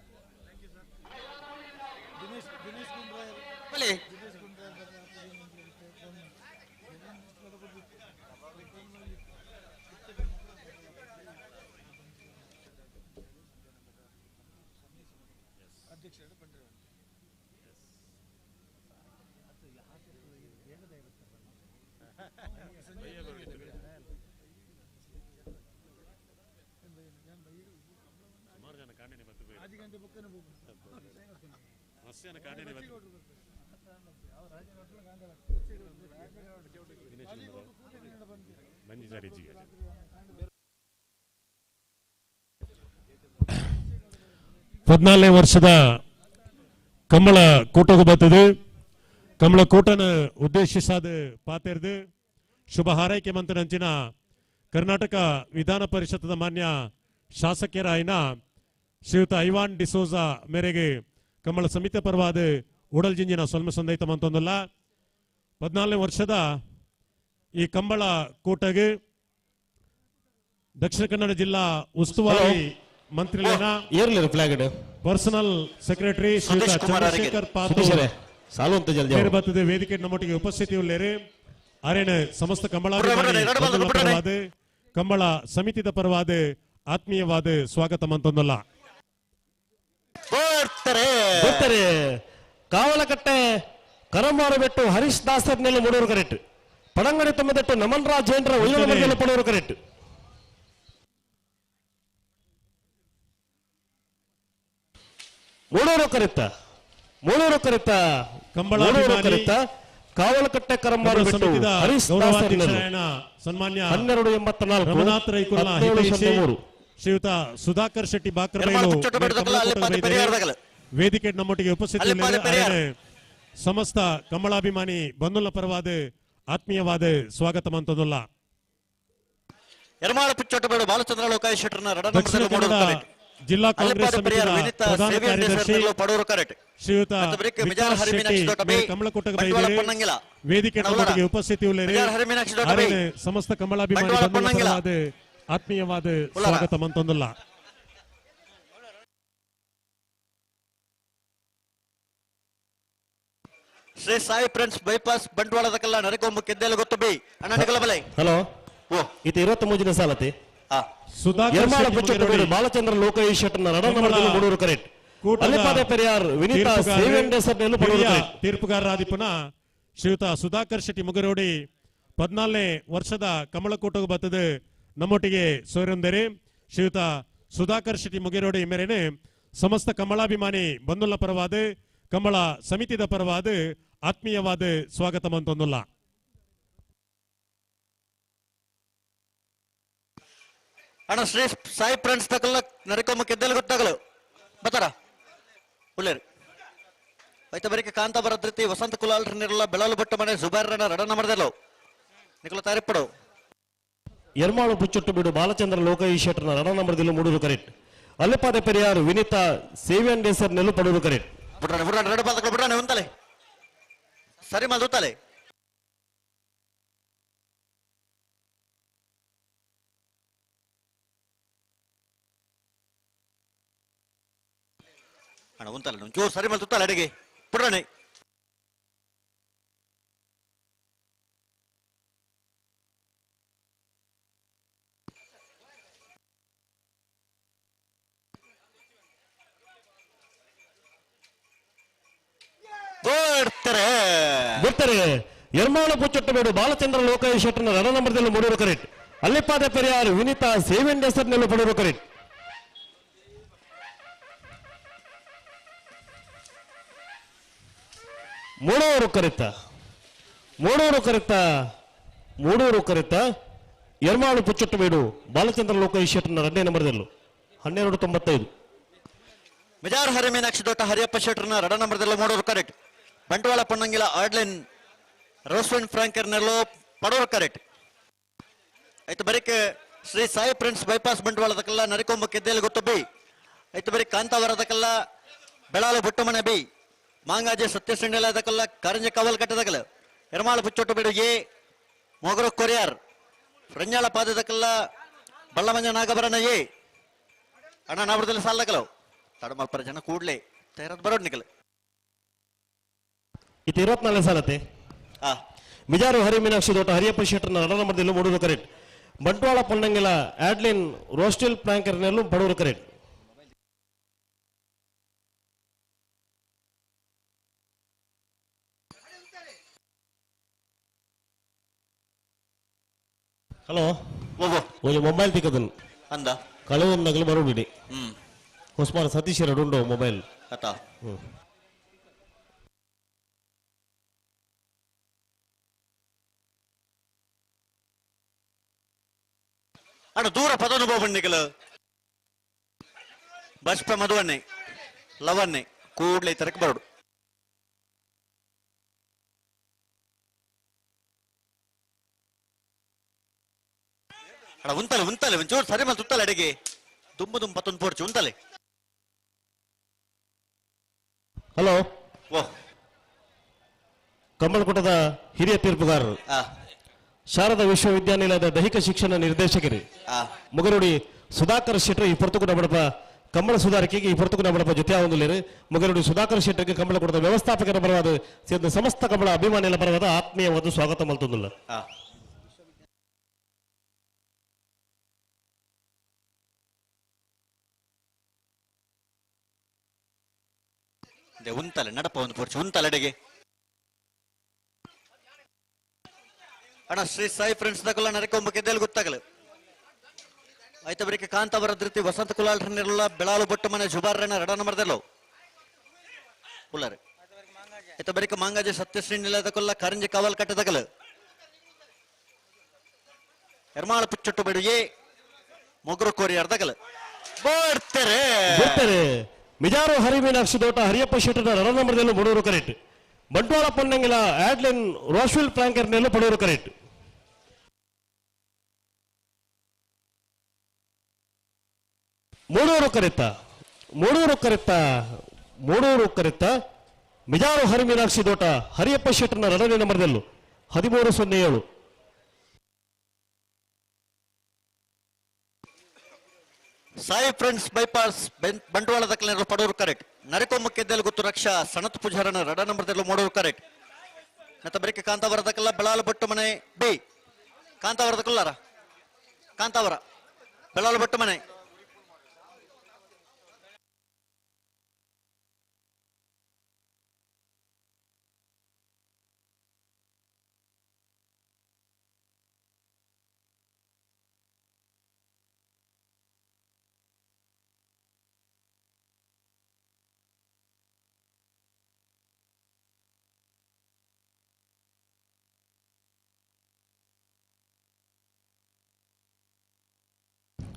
[SPEAKER 1] ಪದ್ನಾಲ್ನೇ ವರ್ಷದ ಕಂಬಳ ಕೂಟಕ್ಕೆ ಬರ್ತದೆ. ಕಂಬಳ ಕೂಟನ ಉದ್ದೇಶಿಸಾದ ಪಾತೆರ್ದು ಶುಭ ಹಾರೈಕೆ ಮಂತ್ರಂಚಿನ ಕರ್ನಾಟಕ ವಿಧಾನ ಪರಿಷತ್ದ ಮಾನ್ಯ ಶಾಸಕರಾಯಿನ ಶ್ರೀಯುತ ಐವಾನ್ ಡಿಸೋಜಾ ಮೇರೆಗೆ ಕಂಬಳ ಸಮಿತಿ ಪರವಾದ ಉಡಲ್ಜಿಂಜಿನ ಸೊಲ್ಮೆ ಸಂದೈತ ಮಂತೊಂದಲ್ಲ 14ನೇ ವರ್ಷದ ಈ ಕಂಬಳ ಕೂಟಗೆ ದಕ್ಷಿಣ ಕನ್ನಡ ಜಿಲ್ಲಾ ಉಸ್ತುವಾರಿ ಮಂತ್ರಿಗಳನ್ನ ಪರ್ಸನಲ್ ಸೆಕ್ರೆಟರಿ ಶ್ರೀಯುತ ಚಂದ್ರಶೇಖರ್ ಪಾತ್ರ ಬರ್ತದೆ ವೇದಿಕೆ ನಮ್ಮೊಟ್ಟಿಗೆ ಉಪಸ್ಥಿತಿಯುಳ್ಳೇರು ಅರೇನ ಸಮಸ್ತ ಕಂಬಳ ಕಂಬಳ ಸಮಿತಿದ ಪರವಾದ ಆತ್ಮೀಯವಾದ ಸ್ವಾಗತ ಮಂತೊಂದಲ್ಲ.
[SPEAKER 19] ಕಾವಲಕಟ್ಟೆ ಕರಂಬಾರು ಬೆಟ್ಟು ಹರೀಶ್ ದಾಸರ್ ನೆಲೆ ಮೂಡೂರು ಕರೆಕ್ಟ್ ಪಡಂಗಡಿ ತೊಂಬತ್ತೆಟ್ಟು ನಮನ್ ರಾಜ್ ಜೈನ್ರ ಉಯ್ಯಲ ಪಡೂರು ಕರೆಕ್ಟ್ ಮೂಡೂರು ಕರೆಕ್ಟ
[SPEAKER 1] ಕಂಬಳ
[SPEAKER 19] ಕಾವಲಕಟ್ಟೆ ಕರಂಬಾರು ಬೆಟ್ಟು ಹರೀಶ್ ದಾಸರ್
[SPEAKER 1] ಸನ್ಮಾನ್ಯ
[SPEAKER 19] 1284
[SPEAKER 1] ರಮನಾಥ್ ರೈಕುಲ್ಲ ಹಿತೈಷಿ ಶ್ರೀಯುತ ಸುಧಾಕರ್ ಶೆಟ್ಟಿ ಬಾಕ್ರಬೈಲು ವೇದಿಕೆ ನಮ್ಮೊಟ್ಟಿಗೆ ಉಪಸ್ಥಿತಿ ಸಮಸ್ತ ಕಂಬಳಾಭಿಮಾನಿ ಬಂಧುಗಳ ಪರವಾದ ಆತ್ಮೀಯವಾದ ಸ್ವಾಗತ ಮಂತದಲ್ಲ. ದಕ್ಷಿಣ ಕನ್ನಡ ಜಿಲ್ಲಾ ಕಾಂಗ್ರೆಸ್ ಸಮಿತಿಯ ಪ್ರಧಾನ ಕಾರ್ಯದರ್ಶಿ ಶ್ರೀಯುತ ವಿಕಾಸ್ ಶೆಟ್ಟಿ ಕಮಲಕೋಟಗೆ ಬೈದಿರಿ ವೇದಿಕೆ ನಮ್ಮೊಟ್ಟಿಗೆ ಉಪಸ್ಥಿತಿ ಸಮಸ್ತ ಕಂಬಳಾಭಿಮಾನಿ ಬಂಧುಗಳ ಪರವಾದ ಆತ್ಮೀಯವಾದ ಸ್ವಾಗತ ಮಂತೊಂದಲ್ಲ.
[SPEAKER 14] ಶ್ರೀ ಸಾಯಿ ಫ್ರೆಂಡ್ಸ್ ಬೈಪಾಸ್ ಬಂಟ್ವಾಳದಕ್ಕೆಲ್ಲ ನರಕೊಂಬ ಕೆದ್ದೆಲ್ಲ ಗೊತ್ತು ಬೈ ಅಣ್ಣ ಬಲೈ
[SPEAKER 19] ಹಲೋ ಓ ಇದು 23ನೇ ಸಾಲತಿ ಬಾಲಚಂದ್ರ ಲೋಕೇಶ್ ಶೆಟ್ಟರ್ನ ಮೂಡೂರು ಕರೆಕ್ಟ್ ಅಲ್ಲಿಪಾದೆ ಪೆರಿಯಾರ್ ವಿನೀತಾ ಸೇವೆಂಡೇಸರ್ನೆಲ್ಲೂ ಪಡೂರು ಕರೆಕ್ಟ್
[SPEAKER 1] ತೀರ್ಪುಗಾರರಾದಿಪುನ ಶ್ರೀಯುತ ಸುಧಾಕರ್ ಶೆಟ್ಟಿ ಮುಗರೋಡಿ 14ನೇ ವರ್ಷದ ಕಮಲಕೂಟಕ್ಕೆ ಬರ್ತದೆ ನಮ್ಮೊಟ್ಟಿಗೆ ಸೋರಂದರೆ ಶ್ರೀಯುತ ಸುಧಾಕರ್ ಶೆಟ್ಟಿ ಮುಗೇರೋಡಿ ಮೇರೆನೆ ಸಮಸ್ತ ಕಮಲಾಭಿಮಾನಿ ಬಂಧುಗಳ ಪರವಾದ ಕಂಬಳ ಸಮಿತಿದ ಪರವಾದ ಆತ್ಮೀಯವಾದ ಸ್ವಾಗತ ಮಂತೊಂದಲ್ಲ.
[SPEAKER 14] ಅಣ್ಣ ಶ್ರೀ ಸಾಯಿ ಫ್ರೆಂಡ್ಸ್ ತಕಲ್ಲ ನರಕೊಂಬ ಕೆದ್ದೆಲ್ಲ ಗೊತ್ತಾಗಲು ಬತ್ತಾರ ಉಳ್ಳೇರು ಐತ ಬರಿಕೆ ಕಾಂತ ಬರದ್ರತಿ ವಸಂತ ಕುಲಾಲ್ರನ್ನೆಲ್ಲ ಬೆಳಲು ಬಟ್ಟ ಮನೆ ಸುಬಾರನ ರಡನ ಮರದಲ್ಲೋ ನಿಖಲ ತಾರಿಪಡು
[SPEAKER 19] ಎರ್ಮಾಳು ಪುಚ್ಚೊಟ್ಟು ಬಿಡು ಬಾಲಚಂದ್ರ ಲೋಕೇಶ್ ಶೆಟ್ಟರ್ನ ರಣನಂಬರದಲ್ಲೂ ಮೂಡೂರು ಕರೆಕ್ಟ್ ಅಲ್ಲಿಪಾದೆ ಪೆರಿಯಾರ್ ವಿನೀತಾ ಸೇವೆಂಡೇಸರ್ನೆಲ್ಲೂ ಪಡೂರು ಕರೆಕ್ಟ್
[SPEAKER 14] ಬಿಡ್ರಾನೆ ಎರಡು ಪಾದಗಳು ಬಿಡ್ರಾನೆ ಉಂತಲೆ ಸರಿ ಮಲ್ತಲೆ ಅಣ್ಣ ಉಂತಲೆ ಒಂಚೂರು ಸರಿ ಮಲ್ತಲೆ ಅಡಿಗೆ ಬಿಡ್ರಾನೆ
[SPEAKER 19] ಬಿಡ್ತಾರೆ ಎರ್ಮಾಳು ಪುಚ್ಚೊಟ್ಟಬೇಡು ಬಾಲಚಂದ್ರ ಲೋಕೇಶ್ ಶೆಟ್ಟರ್ನ ರಣನಂಬರದಲ್ಲೂ ಮೂಡೂರು ಕರೆಕ್ಟ್ ಅಲ್ಲಿಪಾದೆ ಪೆರಿಯಾರ್ ವಿನೀತಾ ಸೇವೆಂಡೇಸರ್ನೆಲ್ಲೂ ಪಡೂರು ಕರೆಕ್ಟ್ ಮೂಡೂರು ಕರೆಕ್ಟ ಎರ್ಮಾಳು ಪುಚ್ಚೊಟ್ಟಬೇಡು ಬಾಲಚಂದ್ರ ಲೋಕೇಶ್ ಶೆಟ್ಟರ್ನ 2ನೇ ನಂಬರದಲ್ಲೂ 1295
[SPEAKER 14] ಮಿಜಾರ್ ಹರಿ ಮೀನಾಕ್ಷಿ ದೊಡ್ಡ ಹರಿಯಪ್ಪ ಶೆಟ್ಟರ್ನ 2ನೇ ನಂಬರದಲ್ಲೂ ಮೂಡೂರು ಕರೆಕ್ಟ್ ಬಂಟ್ವಾಳ ಪೊನ್ನಂಗಿಲ ಆಡ್ಲಿನ್ ರೋಸ್ವಿನ್ ಫ್ರಾಂಕರ್ನೆಲ್ಲೋ ಪಡೋರು ಕರೆಕ್ಟ್ ಐತ ಬರಿಕೆ ಶ್ರೀ ಸಾಯಿ ಫ್ರೆಂಡ್ಸ್ ಬೈಪಾಸ್ ಬಂಟ್ವಾಳದಕ್ಕೆಲ್ಲ ನರಿಕೊಂಬ ಕೆದ್ದೆಲ್ಲ ಗೊತ್ತು ಬೈ ಐತ ಬರೀ ಕಾಂತಾವರದಕ್ಕೆಲ್ಲ ಬೆಳಾಲು ಬುಟ್ಟಮನೆ ಬೈ ಮಾಂಗಾಜೆ ಸತ್ಯಸಂಡೆಲದಕ್ಕೆಲ್ಲ ಕಾರಂಜೆ ಕಾವಲ್ ಕಟ್ಟದಕ್ಕಲ್ಲ ಎರ್ಮಾಳು ಪುಚ್ಚೊಟ್ಟು ಬಿಡು A Mogaru courier ಫ್ರಂಜಾಳ ಪಾದದಕ್ಕೆಲ್ಲ Ballamanja ನಾಗಬರನ A ಅಣ್ಣ ನಾವರದಲ್ಲಿ ಸಾಲಕಲವು ತಡಮಲ್ಪರ ಜನ ಕೂಡ್ಲೆ ತಯಾರದ್ ಬರೋಡ್ ನಿಕಲ್
[SPEAKER 19] ಇದು 24ನೇ ಸಾಲತೆ ಮಿಜಾರು ಹರಿ ಮೀನಾಕ್ಷಿ ದೊಡ್ಡ ಹರಿಯಪ್ಪ ಶೆಟ್ಟರ್ನ ರಣನಂಬರದಲ್ಲೂ ಮೂಡೂರು ಕರೆಕ್ಟ್ ಬಂಟ್ವಾಳ ಪೊನ್ನಂಗಿಲ ಆಡ್ಲಿನ್ ರೋಸ್ಟಿಲ್ ಫ್ರಾಂಕರ್ನೆಲ್ಲೂ ಪಡೂರು ಕರೆಕ್ಟ್ ಹಲೋ ಒಂದು ಮೊಬೈಲ್ ತಿಕ್ಕದನು
[SPEAKER 14] ಅಂದ
[SPEAKER 19] ಕಳೆವೊಂದಾಗಲು ಬರೋಬಿಡಿ ಹೊಸ್ಮಾನ ಸತೀಶ್ 2 ಮೊಬೈಲ್
[SPEAKER 14] ಅತಾ ಅಣ್ಣ ದೂರ ಪದನುಭವ ಬಣ್ಣಿಗಳು ಬಸ್ಪ ಮಧುವನ್ನೇ ಲವನ್ನೇ ಕೂಡ್ಲೆ ತರಕ್ಕೆ ಬರೋಡು ಅಣ್ಣ ಉಂತಲೆ ಒಂಚೂರು ಸರಿ ಮತ್ತೆ ಉತ್ತಲೆ ಅಡಿಗೆ ದುಂಬು ಪತ್ತೊಂದು ಪೋಡ್ಚು ಉಂತಲೆ.
[SPEAKER 19] ಹಲೋ
[SPEAKER 14] ಓ
[SPEAKER 19] ಕಂಬಳಕೂಟದ ಹಿರಿಯ ತೀರ್ಪುಗಾರರು, ಶಾರದಾ ವಿಶ್ವವಿದ್ಯಾನಿಲಯದ ದೈಹಿಕ ಶಿಕ್ಷಣ ನಿರ್ದೇಶಕರು ಮುಗರುಡಿ ಸುಧಾಕರ್ ಶೆಟ್ಟಿ ಈ ಪೊರ್ತುಕುಡ ಬಡಪ ಕಂಬಳ ಸುಧಾರಕಿಗೆ ಈ ಪೊರ್ತುಕುಡ ಬಡಪ ಜೊತೆ ಆವೊಂದುಲೇರು ಮುಗರುಡಿ ಸುಧಾಕರ್ ಶೆಟ್ಟಿಗೆ ಕಂಬಳಕೂಟದ ವ್ಯವಸ್ಥಾಪಕರ ಪರವಾದ ಸೇರಿದ ಸಮಸ್ತ ಕಂಬಳ ಅಭಿಮಾನಿಗಳ ಪರವಾದ ಆತ್ಮೀಯವಾದ ಸ್ವಾಗತ ಮಲ್ತೊಂದುಲ್ಲ.
[SPEAKER 14] ಉಂತಲೆ ನಡಪ ಒಂದು ಪೋರ್ಚು ಉಂತಲೆಡೆಗೆ ಅಣ್ಣ ಶ್ರೀ ಸಾಯಿ ಫ್ರೆಂಡ್ಸ್ ದಕಲ್ಲ ನರಕೊಂಬಕ್ಕೆ ಎದ್ದೇಳು ಗೊತ್ತಾಗಲು ಆಯ್ತ ಬರೀಕೆ ಕಾಂತಾವರ ಧೃತಿ ವಸಂತ ಕುಲಾಲ್ರನ್ನೆಲ್ಲ ಬೆಳಾಲು ಬೊಟ್ಟು ಮನೆ ಜುಬಾರ್ರನ ರಡ ನಂಬರ್ದೆಲ್ಲೋ ಕುಲಾರೆ ಆಯ್ತ ಬರೀಕೆ ಮಾಂಗಾಜಿ ಸತ್ಯಶ್ರೀ ನಿಲಯದಕೊಲ್ಲ ಕರಂಜಿ ಕಾವಲ್ ಕಟ್ಟದಗಲು ಎರ್ಮಾಳ ಪಿಚ್ಚೊಟ್ಟು ಬಿಡುಗೆ ಮೊಗರು ಕೋರಿ ಅರ್ಧಗಲು
[SPEAKER 19] ಬರ್ತಾರೆ ಮಿಜಾರು ಹರಿಮೀನಾಕ್ಷಿ ದೋಟ ಹರಿಯಪ್ಪ ಶೆಟ್ಟರ ರಡ ನಂಬರ್ದೆಲ್ಲೂ ಬಡವರು ಕರೆಕ್ಟ್ ಬಂಟ್ವಾಳ ಪೊನ್ನಂಗಿಲ ಆಡ್ಲಿನ್ ರೋಶ್ವಿಲ್ ಫ್ರಾಂಕರ್ನೆಲ್ಲೂ ಪಡವರು ಕರೆಕ್ಟ್ ಮೂಡೂರು ಕರೆತ್ತ ಮಿಜಾರು ಹರಿಮೀನಾಕ್ಷಿ ದೋಟ ಹರಿಯಪ್ಪ ಶೆಟ್ಟರ್ನ ರಡನೇ ನಂಬರ್ದೆಲ್ಲೂ 1307.
[SPEAKER 14] ಸಾಯಿ ಫ್ರೆಂಡ್ಸ್ ಬೈಪಾಸ್ ಬಂಟ್ವಾಳದ ಕಲೆಯರು ಪಡೋರು ಕರೆಕ್ಟ್ ನರಕೊಂಬಕ್ಕೆದ್ದಲು ಗೊತ್ತು ರಕ್ಷಾ ಸನತ್ ಪೂಜಾರನ ರಡ ನಂಬರ್ದೆಲ್ಲೂ ಮೂಡೋರು ಕರೆಕ್ಟ್ ಮತ್ತೆ ಬರೀಕೆ ಕಾಂತಾವರದಕ್ಕೆಲ್ಲ ಬೆಳಾಲು ಬಟ್ಟು ಮನೆ ಬಿ ಕಾಂತಾವರದಕ್ಕಲ್ಲಾರ ಕಾಂತಾವರ ಬೆಳಾಲು ಬಟ್ಟು ಮನೆ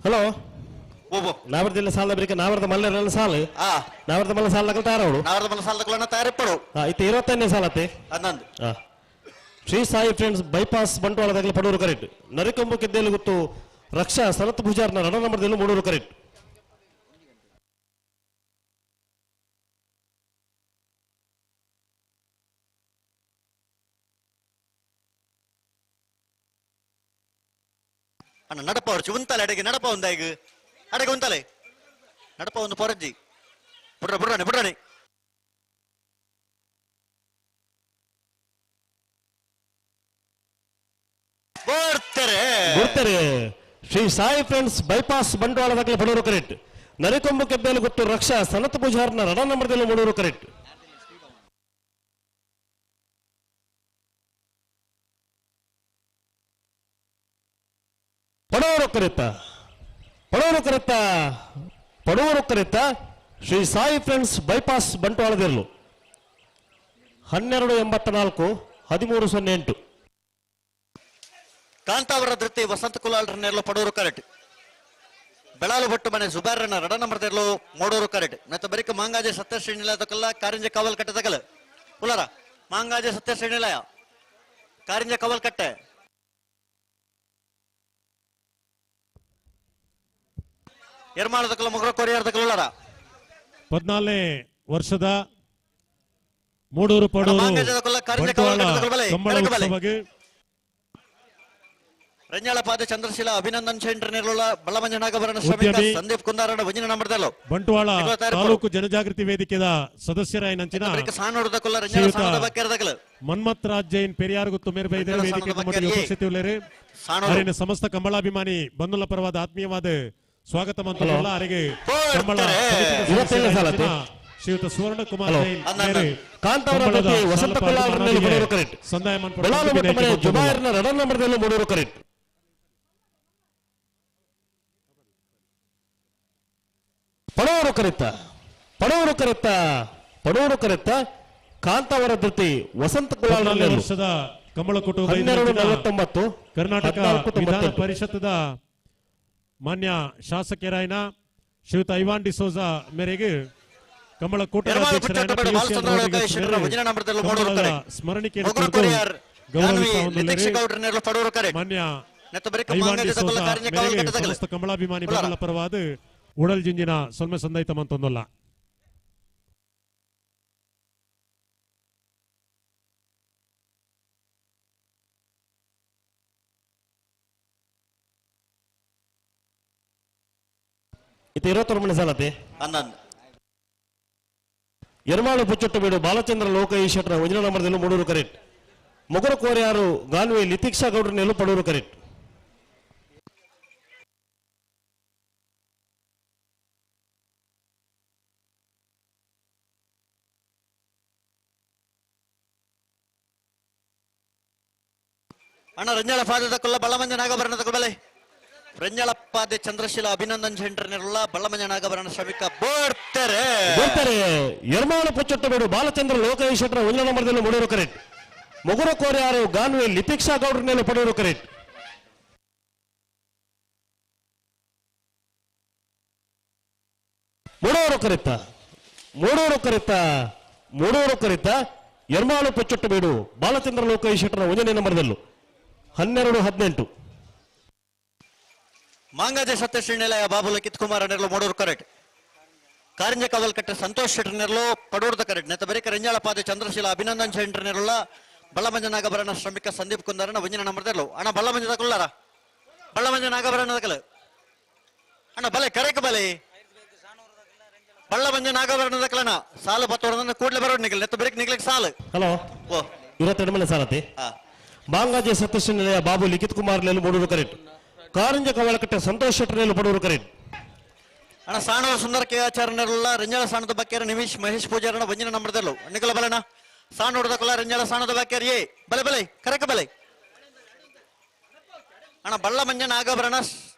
[SPEAKER 19] ಹಲೋ ನಾವರ್ದಿಲ್ಲ ಸಾಲ ಬರೀಕ ನಾವರ್ದ ಮಲ್ಲ ಸಾಲ ನಾವರ್ದ ಮಲ್ಲ ಸಾಲ ತಯಾರವಳು
[SPEAKER 14] ನಾವರ್ದ ಮಲ್ಲ ಸಾಲ ತಯಾರಿಪ್ಪಳು
[SPEAKER 19] ಇತ್ತು 25ನೇ ಸಾಲತ್ತೆ
[SPEAKER 14] ಹನ್ನೊಂದು
[SPEAKER 19] ಶ್ರೀ ಸಾಯಿ ಫ್ರೆಂಡ್ಸ್ ಬೈಪಾಸ್ ಬಂಟ್ವಾಳದಾಗಲಿ ಪಡೂರು ಕರೆಕ್ಟ್ ನರಿಕೊಂಬಕ್ಕೆದ್ದೇಲು ಗೊತ್ತು ರಕ್ಷಾ ಸನತ್ ಪೂಜಾರ್ನ ರಡ ನಂಬರ್ದಲ್ಲೂ ಮೂಡೂರು ಕರೆಕ್ಟ್
[SPEAKER 14] ಅಣ್ಣ ನಡಪ ಹೊರಚು ಉಂತಲೆ ಅಡೆಗೆ ನಡಪ ಒಂದ ಈಗ ಅಡೆಗೆ ಉಂತಲೆ ನಡಪ ಒಂದು ಪೊರಜ್ಜಿ ಬುಡ್ರಾಣಿ
[SPEAKER 19] ಬರ್ತಾರೆ ಶ್ರೀ ಸಾಯಿ ಫ್ರೆಂಡ್ಸ್ ಬೈಪಾಸ್ ಬಂಟ್ವಾಳದಾಗಲಿ ಪಡೂರು ಕರೆಕ್ಟ್ ನರಿಕೊಂಬಕ್ಕೆದ್ದೇಲು ಗೊತ್ತು ರಕ್ಷಾ ಸನತ್ ಪೂಜಾರ್ನ ರಡ ನಂಬರ್ದಲ್ಲೂ ಮೂಡೂರು ಕರೆಕ್ಟ್ ಪಡೂರು ಕರೆತ್ತ ಶ್ರೀ ಸಾಯಿ ಫ್ರೆಂಡ್ಸ್ ಬೈಪಾಸ್ ಬಂಟ್ವಾಳದೆಲ್ಲು 1284 1308
[SPEAKER 14] ಕಾಂತಾವರ ಧೃತಿ ವಸಂತ ಕುಲಾಲ್ರನ್ನೆಲ್ಲ ಪಡೂರು ಕರೆಕ್ಟ್ ಬೆಳಾಲು ಭಟ್ಟು ಮನೆ ಜುಬಾರ್ರನ ರಡ ನಂಬರ್ದೆಲ್ಲೂ ಮೂಡೂರು ಕರೆಕ್ಟ್ ಮತ್ತೆ ಬರೀಕ ಮಾಂಗಾಜೆ ಸತ್ಯಶ್ರೀ ನಿಲಯದಕ್ಕಲ್ಲ ಕಾರಿಂಜೆ ಕಾವಲ್ ಕಟ್ಟದಗಲ ಉಲಾರ ಮಾಂಗಾಜೆ ಸತ್ಯಶ್ರೀ ನಿಲಯ ಕಾರಿಂಜೆ ಕಾವಲ್ ಕಟ್ಟೆ ಎರ್ಮಾಳದಕ್ಕಲ್ಲ ಮುಗ್ರ ಕೊರಿಯಾರ್ದಕ್ಕಲ್ಲ
[SPEAKER 1] 14ನೇ ವರ್ಷದ ಮೂಡೂರು ಪಡೂರು ಕಂಬಳ ಉತ್ಸವಕ್ಕೆ
[SPEAKER 14] ರಂಜಾಳ ಪಾದ ಚಂದ್ರಶೀಲ ಅಭಿನಂದನ್ ಸೆಂಟರ್ ನಿರ್ಲೋಲ ಬಲಮಂಜನಾಗಭರಣ ಶ್ರಮಿಕ ಸಂದೀಪ್ ಕುಂದಾರಣ ವಜಿನ ನಂಬರ್ದಲ್ಲೋ
[SPEAKER 1] ಬಂಟ್ವಾಳ ತಾಲೂಕು ಜನಜಾಗೃತಿ ವೇದಿಕೆದ ಸದಸ್ಯರಾಯ ನಂಚಿನ ಮನ್ಮತ್ ರಾಜ್ ಜೈನ್ ಪೆರಿಯಾರ್ ಗುತ್ತು ಮೇರೆ ಬೈದ ವೇದಿಕೆ ನಮ್ಮೊಟ್ಟಿಗೆ ಉಪಸ್ಥಿತಿಯುಳ್ಳರು ಅರಿನ ಸಮಸ್ತ ಕಂಬಳಾಭಿಮಾನಿ ಬಂಧುಲ ಪರವಾದ ಆತ್ಮೀಯವಾದ ಸ್ವಾಗತ ಮಂತ್ರಲ್ಲ ಅವರಿಗೆ ಕಂಬಳ ಶ್ರೀಯುತ ಸುವರ್ಣ ಕುಮಾರ್ ಜೈನ್
[SPEAKER 19] ಕಾಂತಾವರ ವಸಂತ ಕುಲಾಲ್ರನ್ನೆಲ್ಲ ಮೂಡೂರು ಕರೆಕ್ಟ್
[SPEAKER 1] ಸಂದಾಯ
[SPEAKER 19] ಬೆಳಾಲು ಭಟ್ಟು ಮನೆ ಜುಬಾರ್ನ ರಡ ನಂಬರ್ದಲ್ಲೂ ಮೂಡೂರು ಕರೆಕ್ಟ್ ಪಡೂರು ಕರೆತ್ತ ಕಾಂತಾವರ ಧೃತಿ ವಸಂತ ಕುಲಾಲ್ರನ್ನೆಲ್ಲ
[SPEAKER 1] ವರ್ಷದ ಕಂಬಳ ಕುಟುಂಬ
[SPEAKER 19] 1249
[SPEAKER 1] ಕರ್ನಾಟಕ ವಿಧಾನ ಪರಿಷತ್ತದ ಮಾನ್ಯ ಶಾಸಕರಾಯನ ಶ್ರೀಯುತ ಐವಾನ್ ಡಿಸೋಜಾ ಮೇರೆಗೆ ಕಮಲ ಕೂಟ ಸ್ಮರಣಿಕೆ ಮಾನ್ಯ ಸಮಸ್ತ ಕಮಲಾಭಿಮಾನಿ ಬಂಧುల ಪರವಾದ ಉಡಲ್ ಜಿಂಜಿನ ಸೊಲ್ಮೆ ಸಂದೈತ ಮಂತೊಂದಲ್ಲ
[SPEAKER 19] ಇದು 23 ಸಾಲತೆ ಎರ್ಮಾಳು ಪುಚ್ಚೊಟ್ಟು ಬೀಡು ಬಾಲಚಂದ್ರ ಲೋಕೇಶ್ವರ ಒಂಜನ ನಂಬರ್ದಲ್ಲೂ ಮೂಡೂರು ಕರೆಕ್ಟ್ ಮುಗುರು ಕೋರ್ಯಾರು ಗಾನ್ವೆ ಲಿತಿಕ್ಷಾ ಗೌಡ್ರನೆಲ್ಲೂ ಪಡೂರು ಕರೆಕ್ಟ್
[SPEAKER 14] ಅಣ್ಣ ರಂಜಾಳ ಪಾದದ ಕೊಲ್ಲ ಬಳ್ಳಮಂಜ ನಾಗಭರಣದ ಕೊಬಲೆ ರಂಜಾಳಪ್ಪಾದೆ ಚಂದ್ರಶೀಲ ಅಭಿನಂದನ್ ಸೆಂಟರ್ನಿರಲ್ಲ ಬಳ್ಳಮಂಜ ನಾಗಭರಣ ಶ್ರಮಿಕ ಬೋಡ್ತಾರೆ
[SPEAKER 19] ಎರ್ಮಾಳು ಪುಚ್ಚೊಟ್ಟು ಬೀಡು ಬಾಲಚಂದ್ರ ಲೋಕೇಶ್ವರ ಒಂಜನ ನಂಬರ್ದಲ್ಲೂ ಮೂಡೂರು ಕರೆಕ್ಟ್ ಮುಗುರು ಕೋರ್ಯಾರು ಗಾನ್ವೆ ಲಿತಿಕ್ಷಾ ಗೌಡ್ರನೆಲ್ಲೂ ಪಡೂರು ಕರೆಕ್ಟ್ ಮೂಡೂರು ಕರೆತ್ತ ಎರ್ಮಾಳು ಪುಚ್ಚೊಟ್ಟು ಬೀಡು ಬಾಲಚಂದ್ರ ಲೋಕೇಶ್ವರ ಒಂಜನೇ ನಂಬರ್ದಲ್ಲೂ 12-18
[SPEAKER 14] ಮಾಂಗಾಜೆ ಸತ್ಯಶ್ರೀನಿಲಯ ಬಾಬು ಲಿಖಿತ್ ಕುಮಾರ್ ನೆರಳು ಮೂಡೂರು ಕರೆಕ್ಟ್ ಕಾರಿಂಜ ಕವಲ್ಕಟ್ಟೆ ಸಂತೋಷ್ ಶೆಟ್ಟರ್ ನೆರಳು ಪಡೂರ್ದ ಕರೆಕ್ಟ್ ನೆತ್ತ ಬರೀಕ ರಂಜಾಳಪಾದೆ ಚಂದ್ರಶೀಲ ಅಭಿನಂದನ್ ಸೆಂಟರ್ ನೆರಳ ಬಳ್ಳಮಂಜ ನಾಗಭರಣ ಶ್ರಮಿಕ ಸಂದೀಪ್ ಕುಂದಾರನ ಒಂಜಿನ ನಂಬರ್ದಲ್ಲೂ ಅಣ್ಣ ಬಳ್ಳಮಂಜ ತಗೊಳ್ಳಾರ ಬಳ್ಳಮಂಜ ನಾಗಭರಣ ತಕಲು ಅಣ್ಣ ಬಲೆ ಕರೆಕ್ ಬಲೆ ಬಳ್ಳಮಂಜ ನಾಗಭರಣ ತಕಲನ ಸಾಲು ಬತ್ತೋಡ ಕೂಡಲೇ ಬರೋಡ್ ನಿಗಲ್ ನೆತ್ತ ಬರೀಕ್ ನಿಗ್ಲಿಕ್ ಸಾಲು
[SPEAKER 19] ಹಲೋ 22 ಸಾಲತೆ ಬಾಂಗಾಜೆ ಸತ್ಯಶ್ರೀನಿಲಯ ಬಾಬು ಲಿಖಿತ್ ಕುಮಾರ್ ನೆರಳು ಮೂಡೂರು ಕರೆಕ್ಟ್ ಕಾರಿಂಜ ಕವಲಕಟ್ಟೆ ಸಂತೋಷ್ ಶೆಟ್ಟರ್ ನೆರಳು ಪಡೂರು ಕರೆಕ್ಟ್
[SPEAKER 14] ಅಣ್ಣ ಸಾಣವ ಸುಂದರ ಕೆ ಆಚಾರ್ಯನೆಲ್ಲ ರಂಜಾಳ ಸಾಣದ ಬಕ್ಕಿಯರ ನಿಮಿಷ್ ಮಹೇಶ್ ಪೂಜಾರನ ಒಂಜಿನ ನಂಬರ್ದಲ್ಲೂ ನಿಕಲ ಬಲನ ಸಾಣ ಹೊಡೆದ ಕೊಲ್ಲ ರಂಜಾಳ ಸಾಣದ ಬಕ್ಕಿಯರ್ ಏ ಬಲೆ ಬಲೆ ಕರೆಕ ಬಲೆ ಅಣ್ಣ ಬಳ್ಳ ಮಂಜ ನಾಗಭರಣ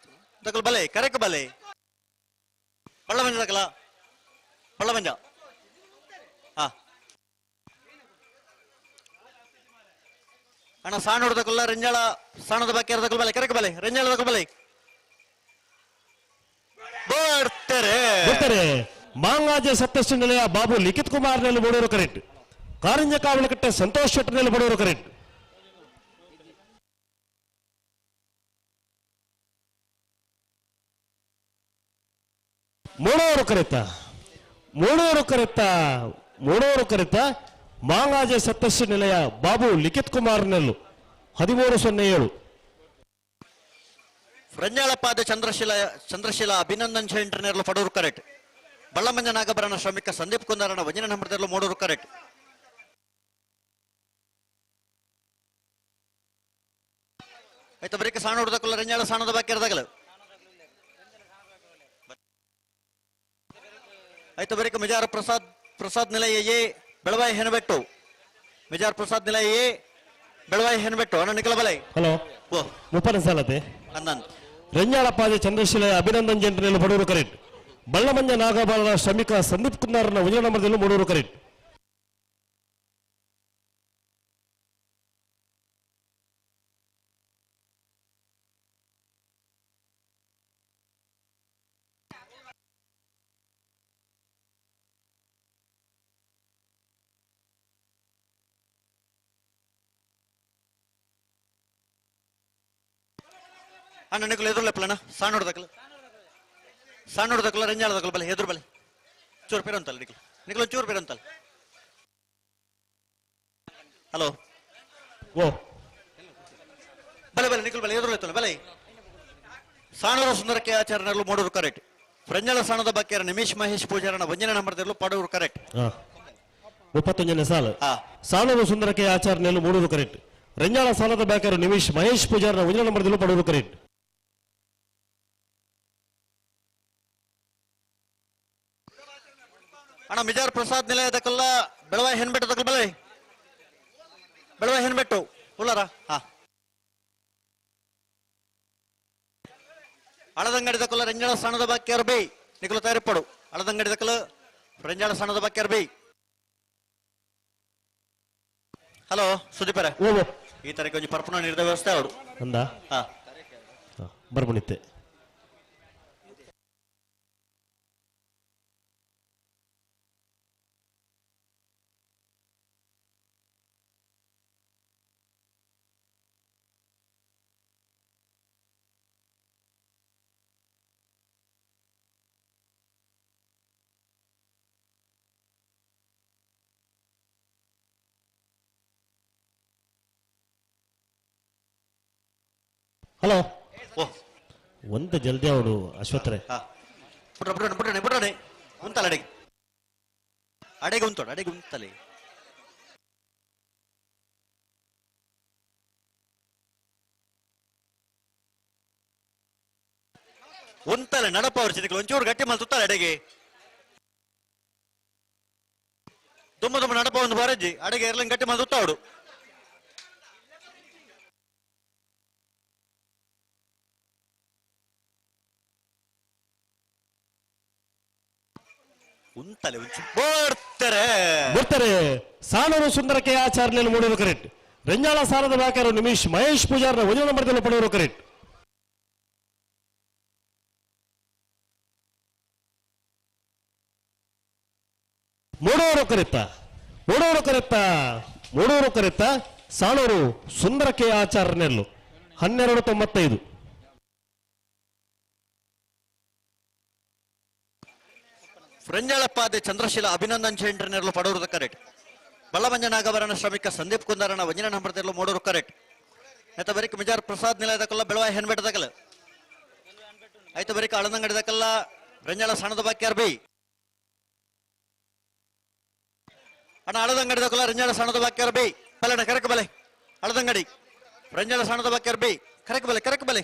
[SPEAKER 14] ದಕಲ್ ಬಲೆ ಕರೆಕ ಬಲೆ ಬಳ್ಳ ಮಂಜ ದಕಲ ಬಳ್ಳ ಮಂಜ ಹಾ ಅಣ್ಣ ಸಾಣ ಹೊಡೆದ ಕೊಲ್ಲ ರಂಜಾಳ ಸಾಣದ ಬಕ್ಕಿಯರ ದಕಲ್ ಬಲೆ ಕರೆಕ ಬಲೆ ರಂಜಾಳ ದಕಲ್ ಬಲೆ
[SPEAKER 19] ಮಾಂಗಾಜೆ ಸತ್ಯಶ್ರೀನಿಲಯ ಬಾಬು ಲಿಖಿತ್ ಕುಮಾರ್ ನೆರಳು ಮೂಡೂರು ಕರೆಕ್ಟ್ ಕಾರಿಂಜ ಕಾವಲಕಟ್ಟೆ ಸಂತೋಷ್ ಶೆಟ್ಟರ್ ನೆರಳು ಪಡೂರು ಕರೆಕ್ಟ್ ಮೂಡೂರು ಕರೆತ್ತ ಮಾಂಗಾಜೆ ಸತ್ಯಶ್ರೀನಿಲಯ ಬಾಬು ಲಿಖಿತ್ ಕುಮಾರ್ ನೆರಳು 13-07
[SPEAKER 14] ರಂಜಾಳಪಾದೆ ಚಂದ್ರಶೀಲ ಅಭಿನಂದನ್ ಸೆಂಟರ್ ನೆರಳು ಪಡೂರು ಕರೆಕ್ಟ್ ಬಳ್ಳಮಂಜ ನಾಗಭರಣ ಶ್ರಮಿಕ ಸಂದೀಪ್ ಕುಂದಾರನ ಒಂಜಿನ ನಂಬರ್ದಲ್ಲೂ ಮೂಡೂರು ಕರೆಕ್ಟ್ ಆಯ್ತು ಬರೀಕ ಸಾಣ ಹೊಡೆದಕ್ಕಲ್ಲ ರಂಜಾಳ ಸಾಣದ ಬಾಕಿರದಾಗಲ ಆಯ್ತು ಬರೀಕ ಮಿಜಾರ ಪ್ರಸಾದ್ ನಿಲಯ ಎ ಬೆಳವಾಯಿ ಹೆಣಬೆಟ್ಟು ಮಿಜಾರ್ ಪ್ರಸಾದ್ ನಿಲಯ ಎ ಬೆಳವಾಯಿ ಹೆಣಬೆಟ್ಟು ಅಣ್ಣ ನಿಕಲ ಬಲೈ
[SPEAKER 19] ಹಲೋ 30 ಸಾಲತೆ ರಂಜಾಳಪಾದೆ ಚಂದ್ರಶೀಲ ಅಭಿನಂದನ್ ಸೆಂಟರ್ ನೆರಳು ಪಡೂರು ಕರೆಕ್ಟ್ ಬಳ್ಳಮಂಜ ನಾಗಭರಣ ಶ್ರಮಿಕ ಸಂದೀಪ್ ಕುಂದಾರನ ಒಂಜಿನ ನಂಬರ್ದಲ್ಲೂ ಮೂಡೂರು ಕರೆಕ್ಟ್
[SPEAKER 14] ಅಣ್ಣ ನಿಕಲ್ ಎದುರ್ಲೆಪ್ಪಲಣ್ಣ ಸಾಣ ಹೊಡೆದಕ್ಕಲ್ಲ ರಂಜಾಳ ದಕಲ್ ಬಲೆ ಎದುರು ಬಲೆ ಚೂರು ಪೇರು ಅಂತಲ್ಲ ನಿಕಲ್ ಚೂರು ಪೇರು ಅಂತಲ್ಲ ಹಲೋ ಬಲೆ ಬಲೆ ನಿಕಲ್ ಬಲೆ ಎದುರ್ಲೆತ್ತಲ್ಲ ಬಲೆ ಸಾಣೂರ ಸುಂದರ K ಆಚಾರ್ಯನಲ್ಲೂ Moodur correct ರಂಜಾಳ ಸಾಣದ ಬಾಕಿಯರ ನಿಮಿಷ್ Mahesh ಪೂಜಾರನ ಒಂಜನೇ ನಂಬರ್ದಲ್ಲೂ Padur correct
[SPEAKER 19] 31 ಸಾಲು ಸಾಣೂರು ಸುಂದರ ಕೆ ಆಚಾರ್ಯನಲ್ಲೂ ಮೂಡೂರು ಕರೆಕ್ಟ್ ರಂಜಾಳ ಸಾಲದ ಬಾಕಿಯರ ನಿಮಿಷ್ ಮಹೇಶ್ ಪೂಜಾರನ ಒಂಜನೇ ನಂಬರ್ದಲ್ಲೂ ಪಡೂರು ಕರೆಕ್ಟ್
[SPEAKER 14] ಅಣ್ಣ ಮಿಜಾರ್ ಪ್ರಸಾದ್ ನಿಲಯದಕ್ಕಲ್ಲ ಬೆಳವಾಯಿ ಹೆಣ್ಬೆಟ್ಟು ದಕ್ಕಲ್ ಬಲೆ ಬೆಳವಾಯಿ ಹೆಣ್ಬೆಟ್ಟು ಉಳ್ಳಾರ ಹಾ ಅಳದಂಗಡಿದಕ್ಕಲ್ಲ ರಂಜಾಳ ಸಾಣದ ಬಾಕಿಯರ್ ಬೈ ನಿಕಲು ತಯಾರಿಪಡು ಅಳದಂಗಡಿದಕ್ಕಲ್ಲ ರಂಜಾಳ ಸಾಣದ ಬಾಕಿಯರ್ ಬೈ ಹಲೋ ಸುದೀಪರ ಈ ತರ ಕೊಂಚ ಪರ್ಪಣ ನಿರ್ದ ವ್ಯವಸ್ಥೆ ಅವರು
[SPEAKER 19] ಅಂದ ಬರ್ಬಣಿತ್ತೆ ಹಲೋ ಒಂದು ಜಲ್ದಿ ಅವಳು ಅಶ್ವತ್ಥರೇ
[SPEAKER 14] ಬಿಡ್ರಡೆ ಉಂತಲ್ಲ ಅಡೆಗೆ ಉಂಟೋಡು ಅಡೆಗೆ ಉಂತಲೆ ಉಂತಲೆ ನಡಪ ಅವ್ರ ಚಿತ್ರಗಳು ಒಂಚೂರು ಗಟ್ಟಿ ಮೇಲೆ ತುತ್ತಲ್ಲ ಅಡೆಗೆ ತುಂಬ ನಡಪ ಒಂದು ಬರಜ್ಜಿ ಅಡೆಗೆ ಇರ್ಲಿ ಗಟ್ಟಿ ಮೇಲೆ ತುತ್ತಾವಡು ಉಂತಲೆ
[SPEAKER 19] ಬರ್ತಾರೆ ಸಾನೂರು ಸುಂದರಕ್ಕೆ ಆಚಾರ್ಯಲ್ಲಿ ಮೂಡಿರುವ ಕರೆಕ್ಟ್ ರಂಜಾಳ ಸಾಲದ ಬಾಕರು ನಿಮಿಷ್ ಮಹೇಶ್ ಪೂಜಾರ್ನ 1 ನಂಬರ್ದಲ್ಲಿ ಪಡೆಯುವ ಕರೆಕ್ಟ್ ಮೂಡೂರು ಕರೆತ್ತ ಸಾಣೂರು ಸುಂದರಕ್ಕೆ ಆಚಾರ್ಯನೆಲ್ಲು 1295
[SPEAKER 14] ಫ್ರಂಜಾಳಪ್ಪಾದೆ ಚಂದ್ರಶೀಲ ಅಭಿನಂದನ್ ಚೇಂಡ್ರನೆರಲು ಪಡೋರು ಕರೆಕ್ಟ್ ಬಳ್ಳಮಂಜ ನಾಗವರಣ ಶ್ರಮಿಕ ಸಂದೀಪ್ ಕುಂದಾರನ 1 ನಂಬರ್ದಲ್ಲೂ ಮೂಡೋರು ಕರೆಕ್ಟ್ ಆಯ್ತು ಬರೀಕ್ ಮಿಜಾರ್ ಪ್ರಸಾದ್ ನಿಲಯದಕ್ಕಲ್ಲ ಬೆಳವಾಯಿ ಹೆಣ್ಬೆಟ್ಟದಕ್ಕಲ್ಲ ಆಯ್ತು ಬರೀಕ್ ಅಳದಂಗಡಿದಕ್ಕಲ್ಲ ಫ್ರಂಜಾಳ ಸಣ್ಣದ ಬಾಕ್ಯಾರ್ ಬೈ ಅಣ್ಣ ಅಳದಂಗಡಿದಕ್ಕಲ್ಲ ರಂಜಾಳ ಸಣ್ಣದ ಬಾಕ್ಯಾರ್ ಬೈ ಬಲಣ್ಣ ಕರೆಕ್ ಬಲೆ ಅಳದಂಗಡಿ ರಂಜಾಳ ಸಣ್ಣದ ಬಾಕ್ಯಾರ್ ಬೈ ಕರೆಕ್ ಬಲೆ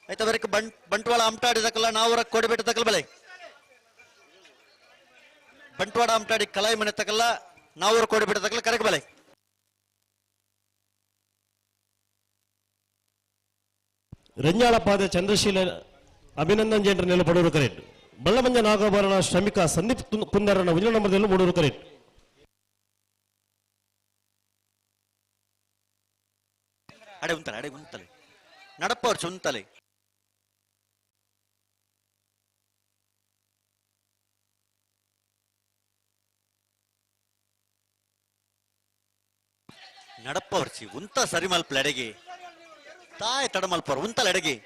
[SPEAKER 14] ಆಯ್ತು ಬರೀಕ್ ಬಂಟ್ವಾಳ ಆಮಟಾಡಿದಕ್ಕಲ್ಲ ನಾವೂರ ಕೋಡಿಬೆಟ್ಟದಕ್ಕಲ್ಲ ಬಲೆ ಬಂಟ್ವಾಡ ಆಮಟಾಡಿ ಕಲಾಯಿ ಮನೆ ತಕ್ಕಲ್ಲ ನಾವೂರ ಕೋಡಿಬೆಟ್ಟದಕ್ಕಲ್ಲ ಕರೆಕ್ ಬಲೆ
[SPEAKER 19] ರಂಜಾಳಪಾದೆ ಚಂದ್ರಶೀಲ ಅಭಿನಂದನ್ ಜೇಂಡ್ರನೆಲ್ಲ ಪಡೆಯುವ ಕರೆಕ್ಟ್ ಬಳ್ಳಮಂಜ ನಾಗಭರಣ ಶ್ರಮಿಕ ಸಂದೀಪ್ ಕುಂದಾರನ 1 ನಂಬರ್ದಲ್ಲೂ ಮೂಡೂರು ಕರೆಕ್ಟ್
[SPEAKER 14] ಅಡೆ ಉಂತಲೆ ನಡಪ್ಪ ಅವ್ರ ಚುಂತಲೆ ನಡಪ್ಪ ವರ್ಚಿ ಉಂತ ಸರಿ ಮಲ್ಪಲ ಎಡೆಗೆ ತಾಯ್ ತಡ ಮಲ್ಪವ್ರ ಉಂತಲ ಎಡೆಗೆ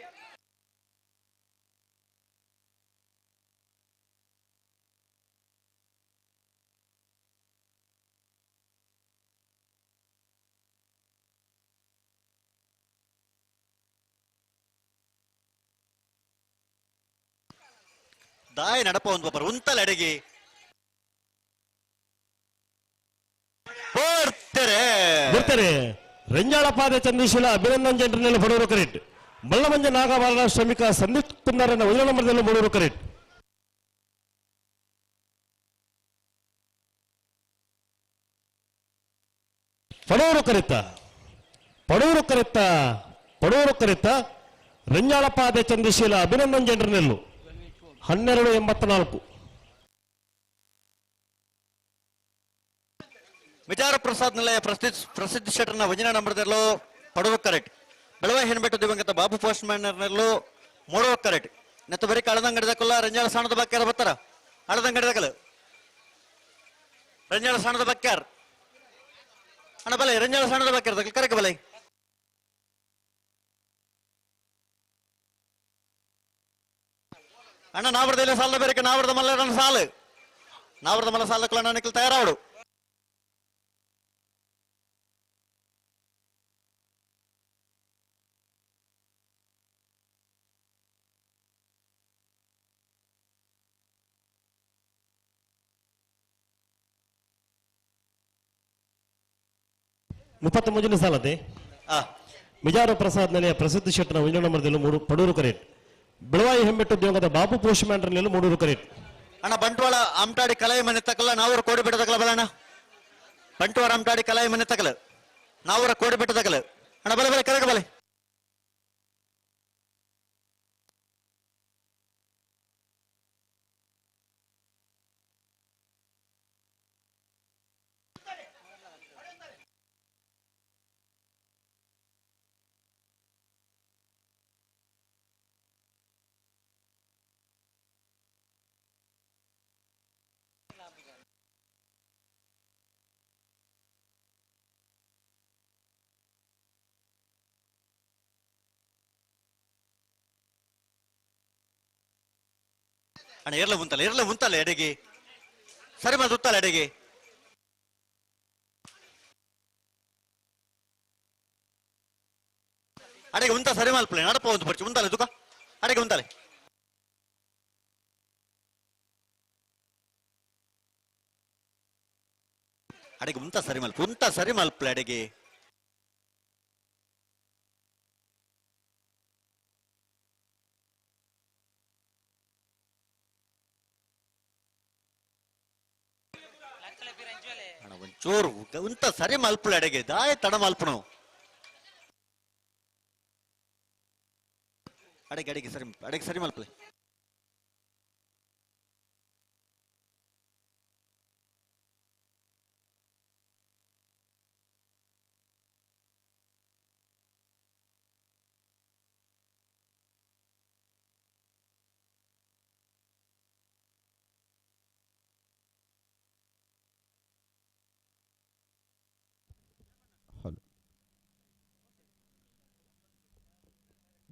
[SPEAKER 14] ದಾಯ್ ನಡಪ ಒಂದು ಬಬ್ಬರ್ ಉಂತಲ ಎಡೆಗೆ
[SPEAKER 19] ಬರ್ತಾರೆ ರಂಜಾಳಪಾದೆ ಚಂದ್ರಶೀಲ ಅಭಿನಂದನ್ ಜೇಂಡ್ರನೆಲ್ಲ ಪಡೆಯುವ ಕರೆಕ್ಟ್ ಬಳ್ಳಮಂಜ ನಾಗಭರಣ ಶ್ರಮಿಕ ಸಂದೀಪ್ ಕುಂದಾರನ 1 ನಂಬರ್ದಲ್ಲೂ ಮೂಡೂರು ಕರೆಕ್ಟ್ ಪಡೂರು ಕರೆತ್ತ ರಂಜಾಳಪಾದೆ ಚಂದ್ರಶೀಲ ಅಭಿನಂದನ್ ಜೇಂಡ್ರನೆಲ್ಲು 1284
[SPEAKER 14] ವಿಚಾರ ಪ್ರಸಾದ್ ನಿಲಯ ಪ್ರಸಿದ್ಧ ಶೆಟ್ಟರ್ನ 1 ನಂಬರ್ದಲ್ಲೂ ಪಡುವ ಕರೆಕ್ಟ್ ಬೆಳವಾಯಿ ಹೆಣ್ಬೆಟ್ಟು ದಿವಂಗತ ಬಾಬು ಪೋಸ್ಟ್ ಮ್ಯಾನರ್ನಲ್ಲೂ ಮೂಡುವ ಕರೆಕ್ಟ್ ನೆತ್ತ ಬರೀ ಅಳದಂಗಡಿದಕ್ಕಲ್ಲ ರಂಜಾಳ ಸಾಣದ ಬಾಕ್ಯಾರ ಬರ್ತಾರ ಅಳದಂಗಡಿದಕ್ಕಲ್ಲ ರಂಜಾಳ ಸಾಣದ ಬಾಕ್ಯಾರ್ ಅಣ್ಣ ಬಲೆ ರಂಜಾಳ ಸಾಣದ ಬಾಕ್ಯಾರ ಕರೆಕ್ಟ್ ಬಲೆ ಅಣ್ಣ ನಾವರ್ದ ಸಾಲ ಬೇರೆ ನಾವರ್ದ ಮಲ್ಲ ಸಾಲು ನಾವರ್ದ ಮಲ್ಲ ಸಾಲಕ್ಕಲ್ಲ ನನಗೆ ತಯಾರಾವಡು
[SPEAKER 19] ಮುಂಜಾನೆ ಸಾಲದೆ ಮಿಜಾರು ಪ್ರಸಾದ್ ನೆಲೆಯ ಪ್ರಸಿದ್ಧ ಶೆಟ್ಟನ 1 ನಂಬರ್ದಲ್ಲೂ ಪಡೂರು ಕರೆಕ್ಟ್ ಬೆಳವಾಯಿ ಹೆಮ್ಮೆಟ್ಟು ದೇವಗದ ಬಾಬು ಪೋಸ್ಟ್ ಮ್ಯಾನರ್ನಲ್ಲೂ ಮೂಡೂರು ಕರೆಕ್ಟ್
[SPEAKER 14] ಅಣ್ಣ ಬಂಟ್ವಾಳ ಆಮಟಾಡಿ ಕಲಾಯಿ ಮನೆ ತಕ್ಕಲ್ಲ ನಾವೂರ ಕೋಡಿ ಬಿಟ್ಟದಕ್ಕಲ್ಲ ಬಲಣ್ಣ ಬಂಟ್ವಾಳ ಆಮಟಾಡಿ ಕಲಾಯಿ ಮನೆ ತಕ್ಕಲ ನಾವೂರ ಕೋಡಿ ಬಿಟ್ಟದಕ್ಕಲ್ಲ ಅಣ್ಣ ಬಲೆ ಕರೆಗ ಬಲೆ ಅಣ್ಣ ಇರ್ಲ ಮುಂತಲ್ಲ ಎಡೆಗೆ ಸರಿ ಮತ್ತೆ ಉತ್ತಲ್ಲ ಎಡೆಗೆ ಅಡೆಗೆ ಉಂತ ಸರಿ ಮಲ್ಪಲೆ ನಡಪ ಒಂದು ಪರ್ಚಿ ಉಂತಲೆ ತುಕ ಅಡೆಗೆ ಉಂತಲೆ ಅಡೆಗೆ ಉಂತ ಸರಿ ಮಲ್ಪಲೆ ಅಡೆಗೆ ಒಂಚೂರು ಉಂತ ಸರಿ ಮಲ್ಪಲೆ ಅಡೆಗೆ ದಾಯ ತಡ ಮಲ್ಪನು ಅಡೆಗೆ ಸರಿ ಮಲ್ಪಲೆ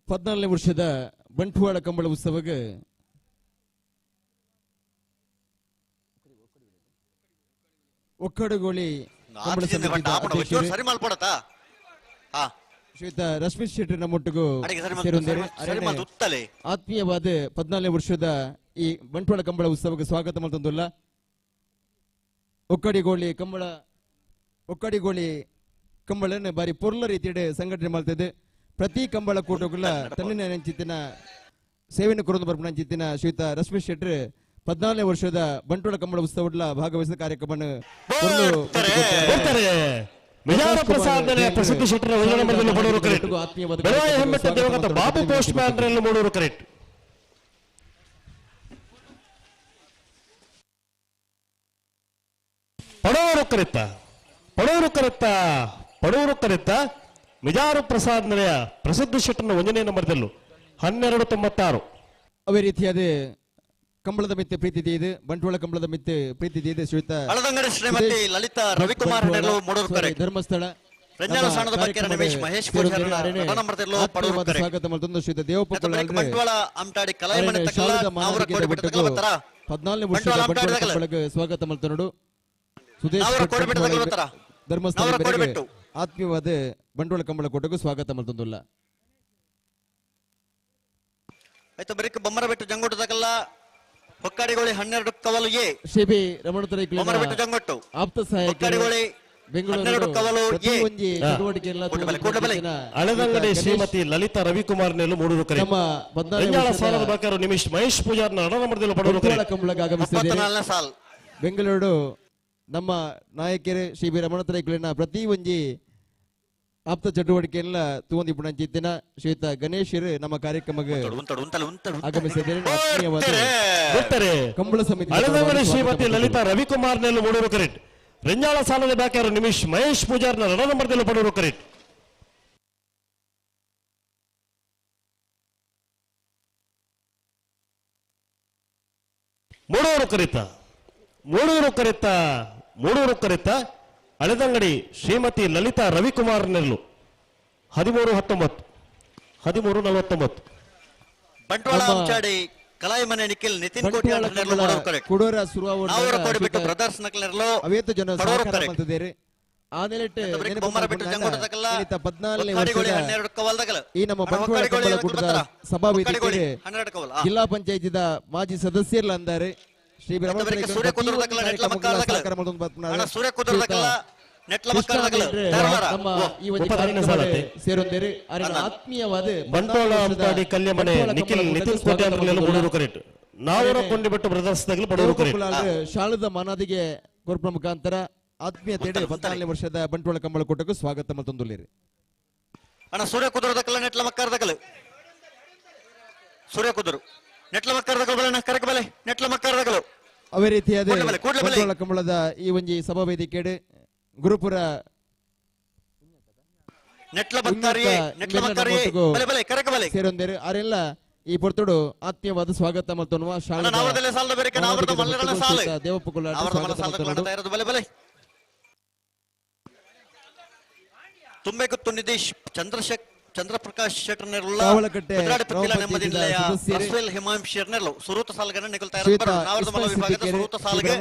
[SPEAKER 15] ಹದಿನಾಲ್ಕನೇ ವರ್ಷದ ಬಂಟ್ವಾಳ ಕಂಬಳ ಉತ್ಸವಕ್ಕೆ ಒಕ್ಕಡಗೋಳಿ ಕಂಬಳ ಸಮಿತಿಯ ಅಧ್ಯಕ್ಷರು ಶ್ರೀಯುತ ರಶ್ಮಿತ್ ಶೆಟ್ಟಿ ನಮ್ಮೊಟ್ಟಿಗೂ ಸೇರಿದ್ದಾರೆ. ಆತ್ಮೀಯವಾದ 14ನೇ ವರ್ಷದ ಈ ಬಂಟ್ವಾಳ ಕಂಬಳ ಉತ್ಸವಕ್ಕೆ ಸ್ವಾಗತ ಮಾಡ್ತಂದುಲ್ಲ. ಒಕ್ಕಡಿಗೋಳಿ ಕಂಬಳನ್ನು ಬಾರಿ ಪೊರ್ಲ ರೀತಿಯ ಸಂಘಟನೆ ಮಾಡ್ತಿದೆ. ಪ್ರತಿ ಕಂಬಳ ಕೂಟಗಳ ತನ್ನಿನ ನೆಂಚಿತ್ತಿನ ಸೇವೆಯನ್ನು ಕೊರೊಂದು ಬರ್ಪಣಂಚಿತ್ತಿನ ಶ್ರೀಯುತ ರಶ್ಮಿತ್ ಶೆಟ್ಟಿ 14ನೇ ವರ್ಷದ ಬಂಟ್ವಾಳ ಕಂಬಳ ಉತ್ಸವದ ಭಾಗವಹಿಸಿದ ಕಾರ್ಯಕ್ರಮವನ್ನು
[SPEAKER 19] ಪ್ರಸಿದ್ಧ ಶೆಟ್ಟರ ಬಾಬು ಪೋಸ್ಟ್ ಮ್ಯಾನ್ ಮೂಡೂರು ಕರೆಕ್ಟ್ ಪಡೂರು ಕರೆತ್ತ ಮಿಜಾರು ಪ್ರಸಾದ್ ನಿಲಯ ಪ್ರಸಿದ್ಧ ಶೆಟ್ಟರ್ನ 1ನೇ ನಂಬರ್ದಲ್ಲೂ 1296.
[SPEAKER 15] ಅವೇ ರೀತಿಯಾದ ಕಂಬಳದ ಮಿತ್ತೆ ಪ್ರೀತಿ ಇದೆ. ಬಂಟ್ವಾಳ ಕಂಬಳದ ಮಿತ್ತೆ ಪ್ರೀತಿ ಇದೆ. ಶ್ರೀಯುತ
[SPEAKER 14] ಹಳದಂಗಡಿ ಶ್ರೀಮತಿ ಲಲಿತಾ ರವಿಕುಮಾರ್ ಧರ್ಮಸ್ಥಳ
[SPEAKER 15] ಸ್ವಾಗತ ಮಾಡ್ತಂದು ಶ್ರೀಯುತ ದೇವಪ್ಪ
[SPEAKER 14] ಬಂಟ್ವಾಳ ಆಮಟಾಡಿ ಕಲಾಯಿಮನೆ
[SPEAKER 15] 14ನೇ ವರ್ಷದ ಬಂಟ್ವಾಳ ಕಂಬಳಕ್ಕೆ ಸ್ವಾಗತ ಮಾಡ್ತಾನೋಡು. ಸುದೇಶ್ ಧರ್ಮಸ್ಥಳ ಆತ್ಮೀಯವಾದ ಬಂಟ್ವಾಳ ಕಂಬಳ ಕೋಟೆಗೂ ಸ್ವಾಗತ ಮಾಡ್ತಂದುಲ್ಲ.
[SPEAKER 14] ಆಯ್ತು ಬರೀಕ್ ಬೊಮ್ಮರಬೆಟ್ಟು ಜಂಗೋಟದಾಗಲ್ಲ ಹೊಕ್ಕಾಡಿಗೋಳಿ 12 ಕವಲು ಎ
[SPEAKER 15] ಶಿಬಿ ರಮಣತರ
[SPEAKER 14] ಬೊಮ್ಮರಬೆಟ್ಟು ಜಂಗೋಟು
[SPEAKER 15] ಆಪ್ತ ಸಹಾಯಕರು ಬೆಂಗಳೂರು
[SPEAKER 14] 12 ಕವಲು ಎ
[SPEAKER 15] ಚಟುವಟಿಕೆ ಎಲ್ಲ
[SPEAKER 19] ಹಳದಂಗಡಿ ಶ್ರೀಮತಿ ಲಲಿತಾ ರವಿಕುಮಾರ್ ನೆಲ್ಲು ಮೂಡೂರು ಕರೆ
[SPEAKER 15] ನಮ್ಮ 14ನೇ
[SPEAKER 19] ಸಾಲದ ಬಾಕರು ನಿಮಿಷ್ ಮಹೇಶ್ ಪೂಜಾರ್ನ ಅಡನಮರದಲ್ಲಿ ಪಡೂರು ಕರೆ
[SPEAKER 15] ಕಂಬಳಕ್ಕೆ ಆಗಮಿಸಿದ್ದಾರೆ.
[SPEAKER 14] 34ನೇ ಸಾಲ್
[SPEAKER 15] ಬೆಂಗಳೂರು ನಮ್ಮ ನಾಯಕರು ಶ್ರೀ ರಮಣತರ ಪ್ರತಿ ಒಂಜಿ ಆಪ್ತ ಚಟುವಟಿಕೆಯಲ್ಲ ತೂಂದಿ ಪುಣಂಚಿತ್ತಿನ ಶ್ರೀಯುತ ಗಣೇಶರು ನಮ್ಮ ಕಾರ್ಯಕ್ರಮಕ್ಕೆ ಆಗಮಿಸಿದ್ದಾರೆ. ಕಂಬಳ ಸಮಿತಿ
[SPEAKER 19] ಹಳದಂಗಡಿ ಶ್ರೀಮತಿ ಲಲಿತಾ ರವಿಕುಮಾರ್ ನೆಲ್ಲು ಮೂಡೂರು ಕರೆಕ್ಟ್. ರೆಂಜಾಳ ಸಾಲದ ಬಾಕ್ಯಾರು ನಿಮಿಷ್ ಮಹೇಶ್ ಪೂಜಾರ್ನ ರಣನಂಬರದಲ್ಲಿ ಪಡೂರು ಕರೆಕ್ಟ್. ಮೂಡೂರು ಕರೆತ ಹಳದಂಗಡಿ ಶ್ರೀಮತಿ ಲಲಿತಾ ರವಿಕುಮಾರ್ ನೆಲ್ಲು 13-19
[SPEAKER 14] ಬಂಟ್ವಾಳ ಆಮಚಾಡಿ ಕಲಾಯಿಮನೆ ನಿಖಿಲ್ ನಿತಿನ್ ಕೋಟಿ
[SPEAKER 15] ಕುಡೋರ ಸುರುವಾವೂರು
[SPEAKER 14] ಬಿಟ್ಟು ಬ್ರದರ್ಸ್ ನಕಲರ್ಲು
[SPEAKER 15] ಅವೇತು ಜನ ಸಹಕಾರ ಮಾಡ್ತಿದ್ದಾರೆ. ಆದಲೆಟ್ ಈ ನಮ್ಮ ಬಂಟ್ವಾಳ ಕಂಬಳ ಕೂಟದ ಸಭಾ ವೇದಿಕೆಗೆ ಜಿಲ್ಲಾ ಪಂಚಾಯತಿದ ಮಾಜಿ ಸದಸ್ಯರು ಅಂದಾರೆ ಶ್ರೀ ಸೇರೊಂದೇರಿ ಆತ್ಮೀಯವಾದ
[SPEAKER 19] ಬಂಟ್ವಾಳ ಆಮಚಾಡಿ ಕಲ್ಯಮನೆ ನಿಖಿಲ್ ನಿತಿನ್ ಕೋಟಿ ಮೂಡೂರು ಕರೆಕ್ಟ್. ನಾವರ ಕೊಂಡಿಬಿಟ್ಟು ಬ್ರದರ್ಸ್ ಪಡೂರು ಕರೆಕ್ಟ್.
[SPEAKER 15] ಶಾಲದ ಮನಾದಿಗೆ ಕೊರ್ಪ ಮುಖಾಂತರ ಆತ್ಮೀಯತೆ 14ನೇ ವರ್ಷದ ಬಂಟ್ವಾಳ ಕಂಬಳ ಕೂಟಕ್ಕೂ ಸ್ವಾಗತ ಮತ್ತೊಂದುಲ್ಲಿರಿ.
[SPEAKER 14] ಅಣ್ಣ ಸೂರ್ಯ ಕುದುರದಕ್ಕಲ್ಲ ನೆಟ್ಲ ಮಕ್ಕಾರ್ದಕ್ಕಲ್ಲ ಸೂರ್ಯ ಕುದುರು ನೆಟ್ಲ ಮಕ್ಕಾರ್ದಕ್ಕಲ್ಲ ಕರೆಕ ಬಲೆ ನೆಟ್ಲ ಮಕ್ಕಾರ್ದಕ್ಕಲ್ಲ
[SPEAKER 15] ಅವೇ ರೀತಿಯಾದ ಬಂಟ್ವಾಳ ಕಂಬಳದ ಈ ಒಂಜಿ ಸಭಾ ವೇದಿಕೆ ಗುರುಪುರ ಸೇರೊಂದೇರು ಅವರೆಲ್ಲ ಈ ಪೊರ್ತುಡು ಆತ್ಮೀಯವಾದ ಸ್ವಾಗತ ಮತ್ತೊನ್ನುವ ದೇವಪ್ಪ
[SPEAKER 14] ತುಂಬೆಗುತ್ತು ನಿಧೀಶ್ ಚಂದ್ರಪ್ರಕಾಶ್ ಶೆಟ್ಟರ್ನೆಲ್ಲ
[SPEAKER 15] ಕಾವಲಕಟ್ಟೆ
[SPEAKER 14] ಭದ್ರಾಡಿಪತ್ತಿಲ
[SPEAKER 15] ಗ್ರಾಮ
[SPEAKER 14] ನೆಮ್ಮದಿ
[SPEAKER 15] ಪಂಚಾಯತಿದ
[SPEAKER 14] ನಿಲಯ
[SPEAKER 15] ಸದಸ್ಯರು,
[SPEAKER 14] ರಸ್ವೆಲ್ ಹಿಮಾಂಶಿಯರ್ನೆಲ್ಲ ಸುರೂತ ಸಾಲ್ಗನ ನಿಕಲ್ತಾ
[SPEAKER 15] ಶ್ವೇತಾ
[SPEAKER 14] ಇರೋದು ನಾವರದ ಮಲ ವಿಭಾಗದ
[SPEAKER 15] ಇಸ್ಮಾಯಿಲ್
[SPEAKER 14] ಸುರೂತ ಸಾಲ್ಗೆ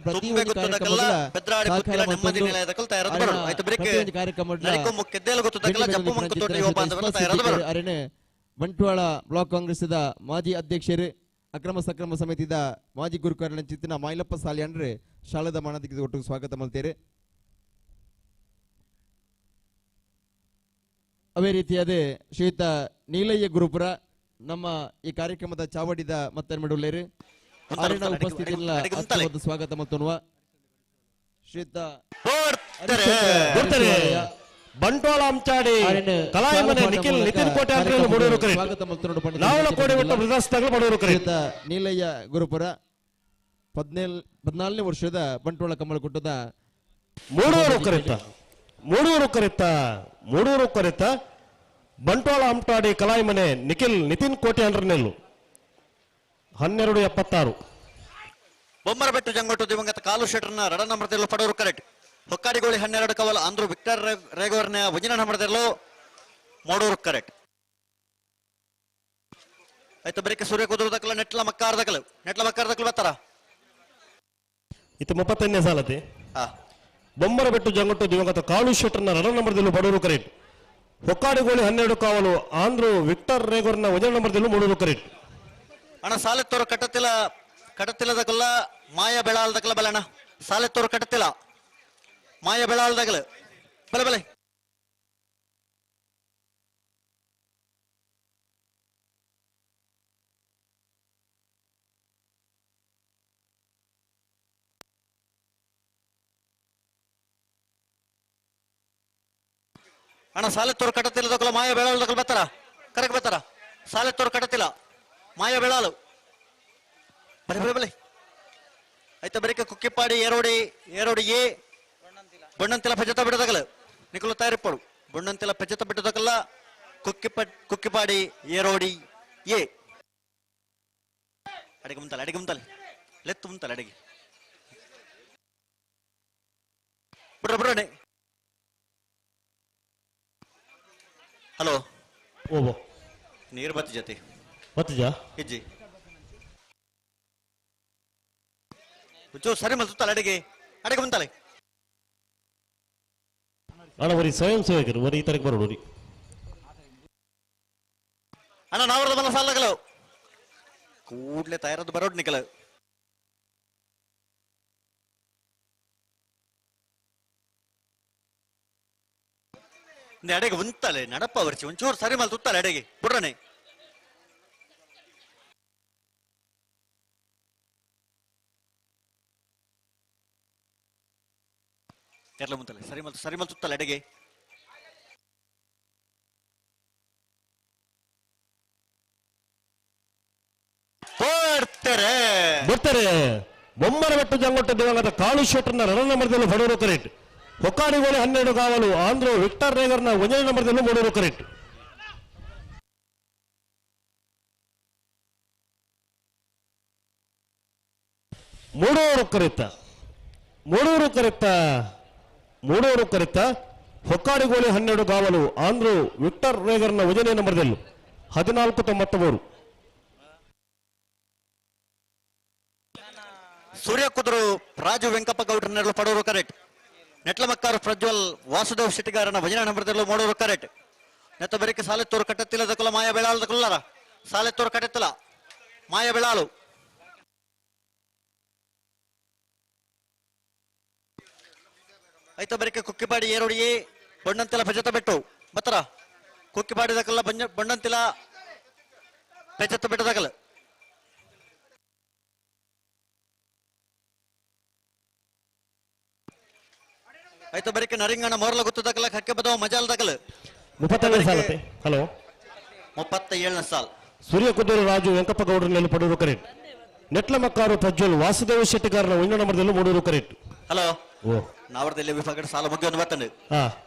[SPEAKER 15] ಪ್ರತಿ
[SPEAKER 14] ತುಂಬೆ
[SPEAKER 15] ಒಂದು
[SPEAKER 14] ಗೊತ್ತದಕಲ್ಲ ಭದ್ರಾಡಿಪತ್ತಿಲ ನೆಮ್ಮದಿ ನಿಲಯದ ಕಲ್ತಾ ಇರೋದು ಬರೋದು ಆಯ್ತು ಬ್ರೇಕ್ ನರಿಕೊ ಮುಕ್ಕೆದ್ದೇಲು ಗೊತ್ತದಕಲ್ಲ ಜಪ್ಪು ಮಂಕು ತೋಟ ಯುವ ಬಾಂಧವರ ತಯಾರಾದ ಬರೋದು
[SPEAKER 15] ಅರಣ್ಯ ಬಂಟ್ವಾಳ ಬ್ಲಾಕ್ ಕಾಂಗ್ರೆಸ್ದ ಮಾಜಿ ಅಧ್ಯಕ್ಷರು ಅಕ್ರಮ ಸಕ್ರಮ ಸಮಿತಿದ ಮಾಜಿ ಗುರುಕಾರಣ ಚಿತ್ತಿನ ಮಾಯಿಲಪ್ಪ ಸಾಲಿಯಂಡ್ರೆ ಶಾಲದ ಮಾನದಿಗೆ ಒಟ್ಟು ಸ್ವಾಗತ ಮಲ್ತೇರೆ. ಅವೇ ರೀತಿಯಾದ ಶ್ರೀಯುತ ನೀಲಯ್ಯ ಗುರುಪುರ ನಮ್ಮ ಈ ಕಾರ್ಯಕ್ರಮದ ಚಾವಡಿದ ಮತ್ತೆ ಮೆಡುಲೇರು ಆರಿನ ಉಪಸ್ಥಿತಿಯಲ್ಲ ಅತ್ಯಂತ ಸ್ವಾಗತ ಮತ್ತೊನ್ನುವ ಶ್ರೀಯುತ
[SPEAKER 19] ಬಂಟ್ವಾಳ ಅಂಚಾಡಿ ಕಲಾಯಮನೆ ನಿಖಿಲ್ ನಿತಿನ್ ಕೋಟೆ ಅಂದ್ರೆ ಮೂಡೂರು ಕರೆಕ್ಟ್ ನಾವಲ ಕೋಡೆ ಒಟ್ಟು ಪ್ರದರ್ಶನಗಳು ಮೂಡೂರು ಕರೆಕ್ಟ್
[SPEAKER 15] ನೀಲಯ್ಯ ಗುರುಪುರ 14ನೇ ವರ್ಷದ ಬಂಟ್ವಾಳ ಕಮಲ ಕುಟ್ಟದ
[SPEAKER 19] ಮೂಡೂರು ಕರೆತ ಬಂಟ್ವಾಳ ಅಂಟಾಡಿ ಕಲಾಯಮನೆ ನಿಖಿಲ್ ನಿತಿನ್ ಕೋಟೆ ಅಂಡ್ರನೆಲ್ಲು 1276
[SPEAKER 14] ಬೊಮ್ಮರಬೆಟ್ಟು ಜಂಗೊಟ್ಟು ದಿವಂಗತ ಕಾಲು ಶೆಟ್ಟರ್ನ ರಡ ನಂಬರ್ದಲ್ಲೂ ಪಡೋರು ಕರೆಕ್ಟ್ ಹೊಕ್ಕಾಡಿಗೋಳಿ 12 ಕವಲ ಅಂದ್ರು ವಿಕ್ಟರ್ ರೇಗೋರ್ನ ವಜಿನ ನಂಬರ್ದಲ್ಲೂ ಮೂಡೂರು ಕರೆಕ್ಟ್ ಆಯ್ತು ಬರೀಕೆ ಸೂರ್ಯ ಕುದುರುದಕ್ಕಲ ನೆಟ್ಲ ಮಕ್ಕಾರ್ದಕ್ಕಲು ಬರ್ತಾರ
[SPEAKER 19] ಇದು 35ನೇ ಸಾಲತೆ ಬೊಮ್ಮರಬೆಟ್ಟು ಜಂಗೊಟ್ಟು ದಿವಂಗತ ಕಾಲು ಶೆಟ್ಟರ್ನ ರಡ ನಂಬರ್ದಲ್ಲೂ ಪಡೋರು ಕರೆಕ್ಟ್ ಹೊಕ್ಕಾಡಿಗೋಳಿ 12 ಕಾವಲು ಆಂಧ್ರು ವಿಕ್ಟರ್ ರೇಗೋರ್ನ ವಜನ ನಂಬರ್ದಲ್ಲೂ ಮೂಡೂರು ಕರೆಕ್ಟ್
[SPEAKER 14] ಅಣ್ಣ ಸಾಲೆತ್ತೋರು ಕಟ್ಟತಿಲ್ಲದಕ್ಕಲ್ಲ ಮಾಯ ಬೆಳಾಲ್ದಕ್ಕಲ್ಲ ಬಲಣ್ಣ ಸಾಲೆತ್ತೋರು ಕಟ್ಟತಿಲ್ಲ ಮಾಯ ಬೆಳಾಲ್ದಾಗಲ ಬಲೆ ಅಣ್ಣ ಸಾಲೆತ್ತೋರು ಕಟ್ಟತಿಲ್ಲದಕ್ಕಲ್ಲ ಮಾಯ ಬೆಳಾಲ್ದಕ್ಕಲ್ಲ ಬರ್ತಾರ ಕರೆಕ್ಟ್ ಬರ್ತಾರ ಸಾಲೆತ್ತೋರು ಕಟ್ಟತಿಲ್ಲ ಮಾಯ ಬೆಳಾಲು ಬಲೆ ಆಯ್ತಾ ಬರೀಕ ಕುಕ್ಕಿಪಾಡಿ ಏರೋಡಿ ಎ ಬಣ್ಣಂತಿಲ ಪಜತ ಬಿಡದಾಗಲ್ಲ ನಿಕಲು ತಯಾರಿಪ್ಪಡು ಬಣ್ಣಂತಿಲ ಪಜತ ಬಿಡದಾಗಲ್ಲ ಕುಕ್ಕಿಪಾಡಿ ಏರೋಡಿ ಎ ಅಡಿಗೆ ಮುಂತಲೆ ಲೆತ್ತು ಮುಂತಲೆ ಅಡಿಗೆ ಬಿಡ್ರೆ ಹಲೋ
[SPEAKER 19] ಓಬೋ
[SPEAKER 14] ನೀರು ಬತ್ತಿ ಜೊತೆ
[SPEAKER 19] ಬತ್ತಿಜ
[SPEAKER 14] ಹೆಜ್ಜೆ ಸರಿ ಮಲ್ಸುತ್ತಲ್ಲ ಅಡಿಗೆ ಮುಂತಲೆ
[SPEAKER 19] ಅಣ್ಣ ವರಿ ಸ್ವಯಂ ಸೇವಕರು ವರಿ ಈ ತರಕ್ಕೆ ಬರೋಡು
[SPEAKER 14] ಅಣ್ಣ ನಾವರದ ಬಲ್ಲ ಸಾಲಾಗಲು ಕೂಡ್ಲೆ ತಯಾರದ್ದು ಬರೋಡ್ ನಿಕಲ ಅಡೆಗೆ ಉಂತಲೆ ನಡಪ್ಪ ವರ್ಚಿ ಒಂಚೂರು ಸರಿ ಮಲ್ ತುತ್ತಲೆ ಅಡೆಗೆ ಬಿಡ್ರನೆ ಎಲ್ಲ ಮುಂತಲೆ ಸರಿ ಮಲ್ ತುತ್ತಲೆ ಅಡೆಗೆ
[SPEAKER 19] ಬರ್ತಾರೆ ಬೊಮ್ಮರಬೆಟ್ಟು ಜಂಗೊಟ್ಟು ದಿವಂಗತ ಕಾಳು ಶೆಟ್ಟರ್ನ ರಣ ನಂಬರ್ದಲ್ಲೂ ಬಡವರು ಕರೆಕ್ಟ್ ಹೊಕ್ಕಾಡಿಗೋಳಿ 12 ಕಾವಲು ಆಂಧ್ರು ವಿಕ್ಟರ್ ರೇಗರ್ನ 1ನೇ ನಂಬರ್ದಲ್ಲೂ ಮೂಡೂರು ಕರೆಕ್ಟ್ ಮೂಡೂರು ಕರೆತ ಹೊಕ್ಕಾಡಿಗೋಳಿ 12 ಕಾವಲು ಆಂಧ್ರು ವಿಕ್ಟರ್ ರೇಗರ್ನ 1ನೇ ನಂಬರ್ದಲ್ಲೂ 1493
[SPEAKER 14] ಸೂರ್ಯ ಕುದುರು ರಾಜು ವೆಂಕಪ್ಪ ಗೌಡ್ರನ್ನೆರಳು ಪಡೋರು ಕರೆಕ್ಟ್ ನೆಟ್ಲ ಮಕ್ಕಾರು ಪ್ರಜ್ವಲ್ ವಾಸುದೇವ್ ಶೆಟ್ಟಿಗಾರನ ಭಜನಾ ನಂಬರ್ದಲ್ಲೂ ಮೂಡೋರು ಕರೆಕ್ಟ್ ನೆತ್ತ ಬರಿಕೆ ಸಾಲೆತ್ತೋರು ಕಟ್ಟತ್ತಿಲ್ಲದಕ್ಕಲ್ಲ ಮಾಯ ಬೆಳಾಲದಕ್ಕಲ್ಲಾರ ಸಾಲೆತ್ತೋರು ಕಟ್ಟತ್ತಿಲ್ಲ ಮಾಯ ಬೆಳಾಲು ಐತ ಬರಿಕೆ ಕುಕ್ಕಿಪಾಡಿ ಏರೋಡಿಯೇ ಬಣ್ಣಂತಿಲ ಭಜತ ಬೆಟ್ಟು ಬತ್ತರ ಕುಕ್ಕಿಪಾಡಿದಕ್ಕಲ್ಲ ಬಣ್ಣಂತಿಲ ಪೆಜತ್ತ ಬೆಟ್ಟದಾಗಲ್ಲ ಆಯ್ತು ಬರೀಕೆ ನರಿಂಗಣ ಮೊರಲ ಗೊತ್ತದಕ್ಕಲ್ಲ ಹಕ್ಕೆ ಬದವ ಮಜಾಲ್ದಾಗಲ್ಲ
[SPEAKER 19] 35ನೇ ಸಾಲತೆ ಹಲೋ
[SPEAKER 14] 37ನೇ ಸಾಲ್
[SPEAKER 19] ಸೂರ್ಯ ಕುದುರು ರಾಜು ವೆಂಕಪ್ಪ ಗೌಡ್ರನಲ್ಲಿ ಪಡೂರು ಕರೆಕ್ಟ್ ನೆಟ್ಲ ಮಕ್ಕಾರು ಪ್ರಜ್ವಲ್ ವಾಸುದೇವ ಶೆಟ್ಟಿಗಾರನ 1ನೇ ನಂಬರ್ದಲ್ಲೂ ಮೂಡೂರು ಕರೆಕ್ಟ್
[SPEAKER 14] ಹಲೋ ನಾವರ್ದಲ್ಲಿ ವಿಭಾಗದ ಸಾಲ ಮುಗಿಯೊಂದು ಬರ್ತಂಡು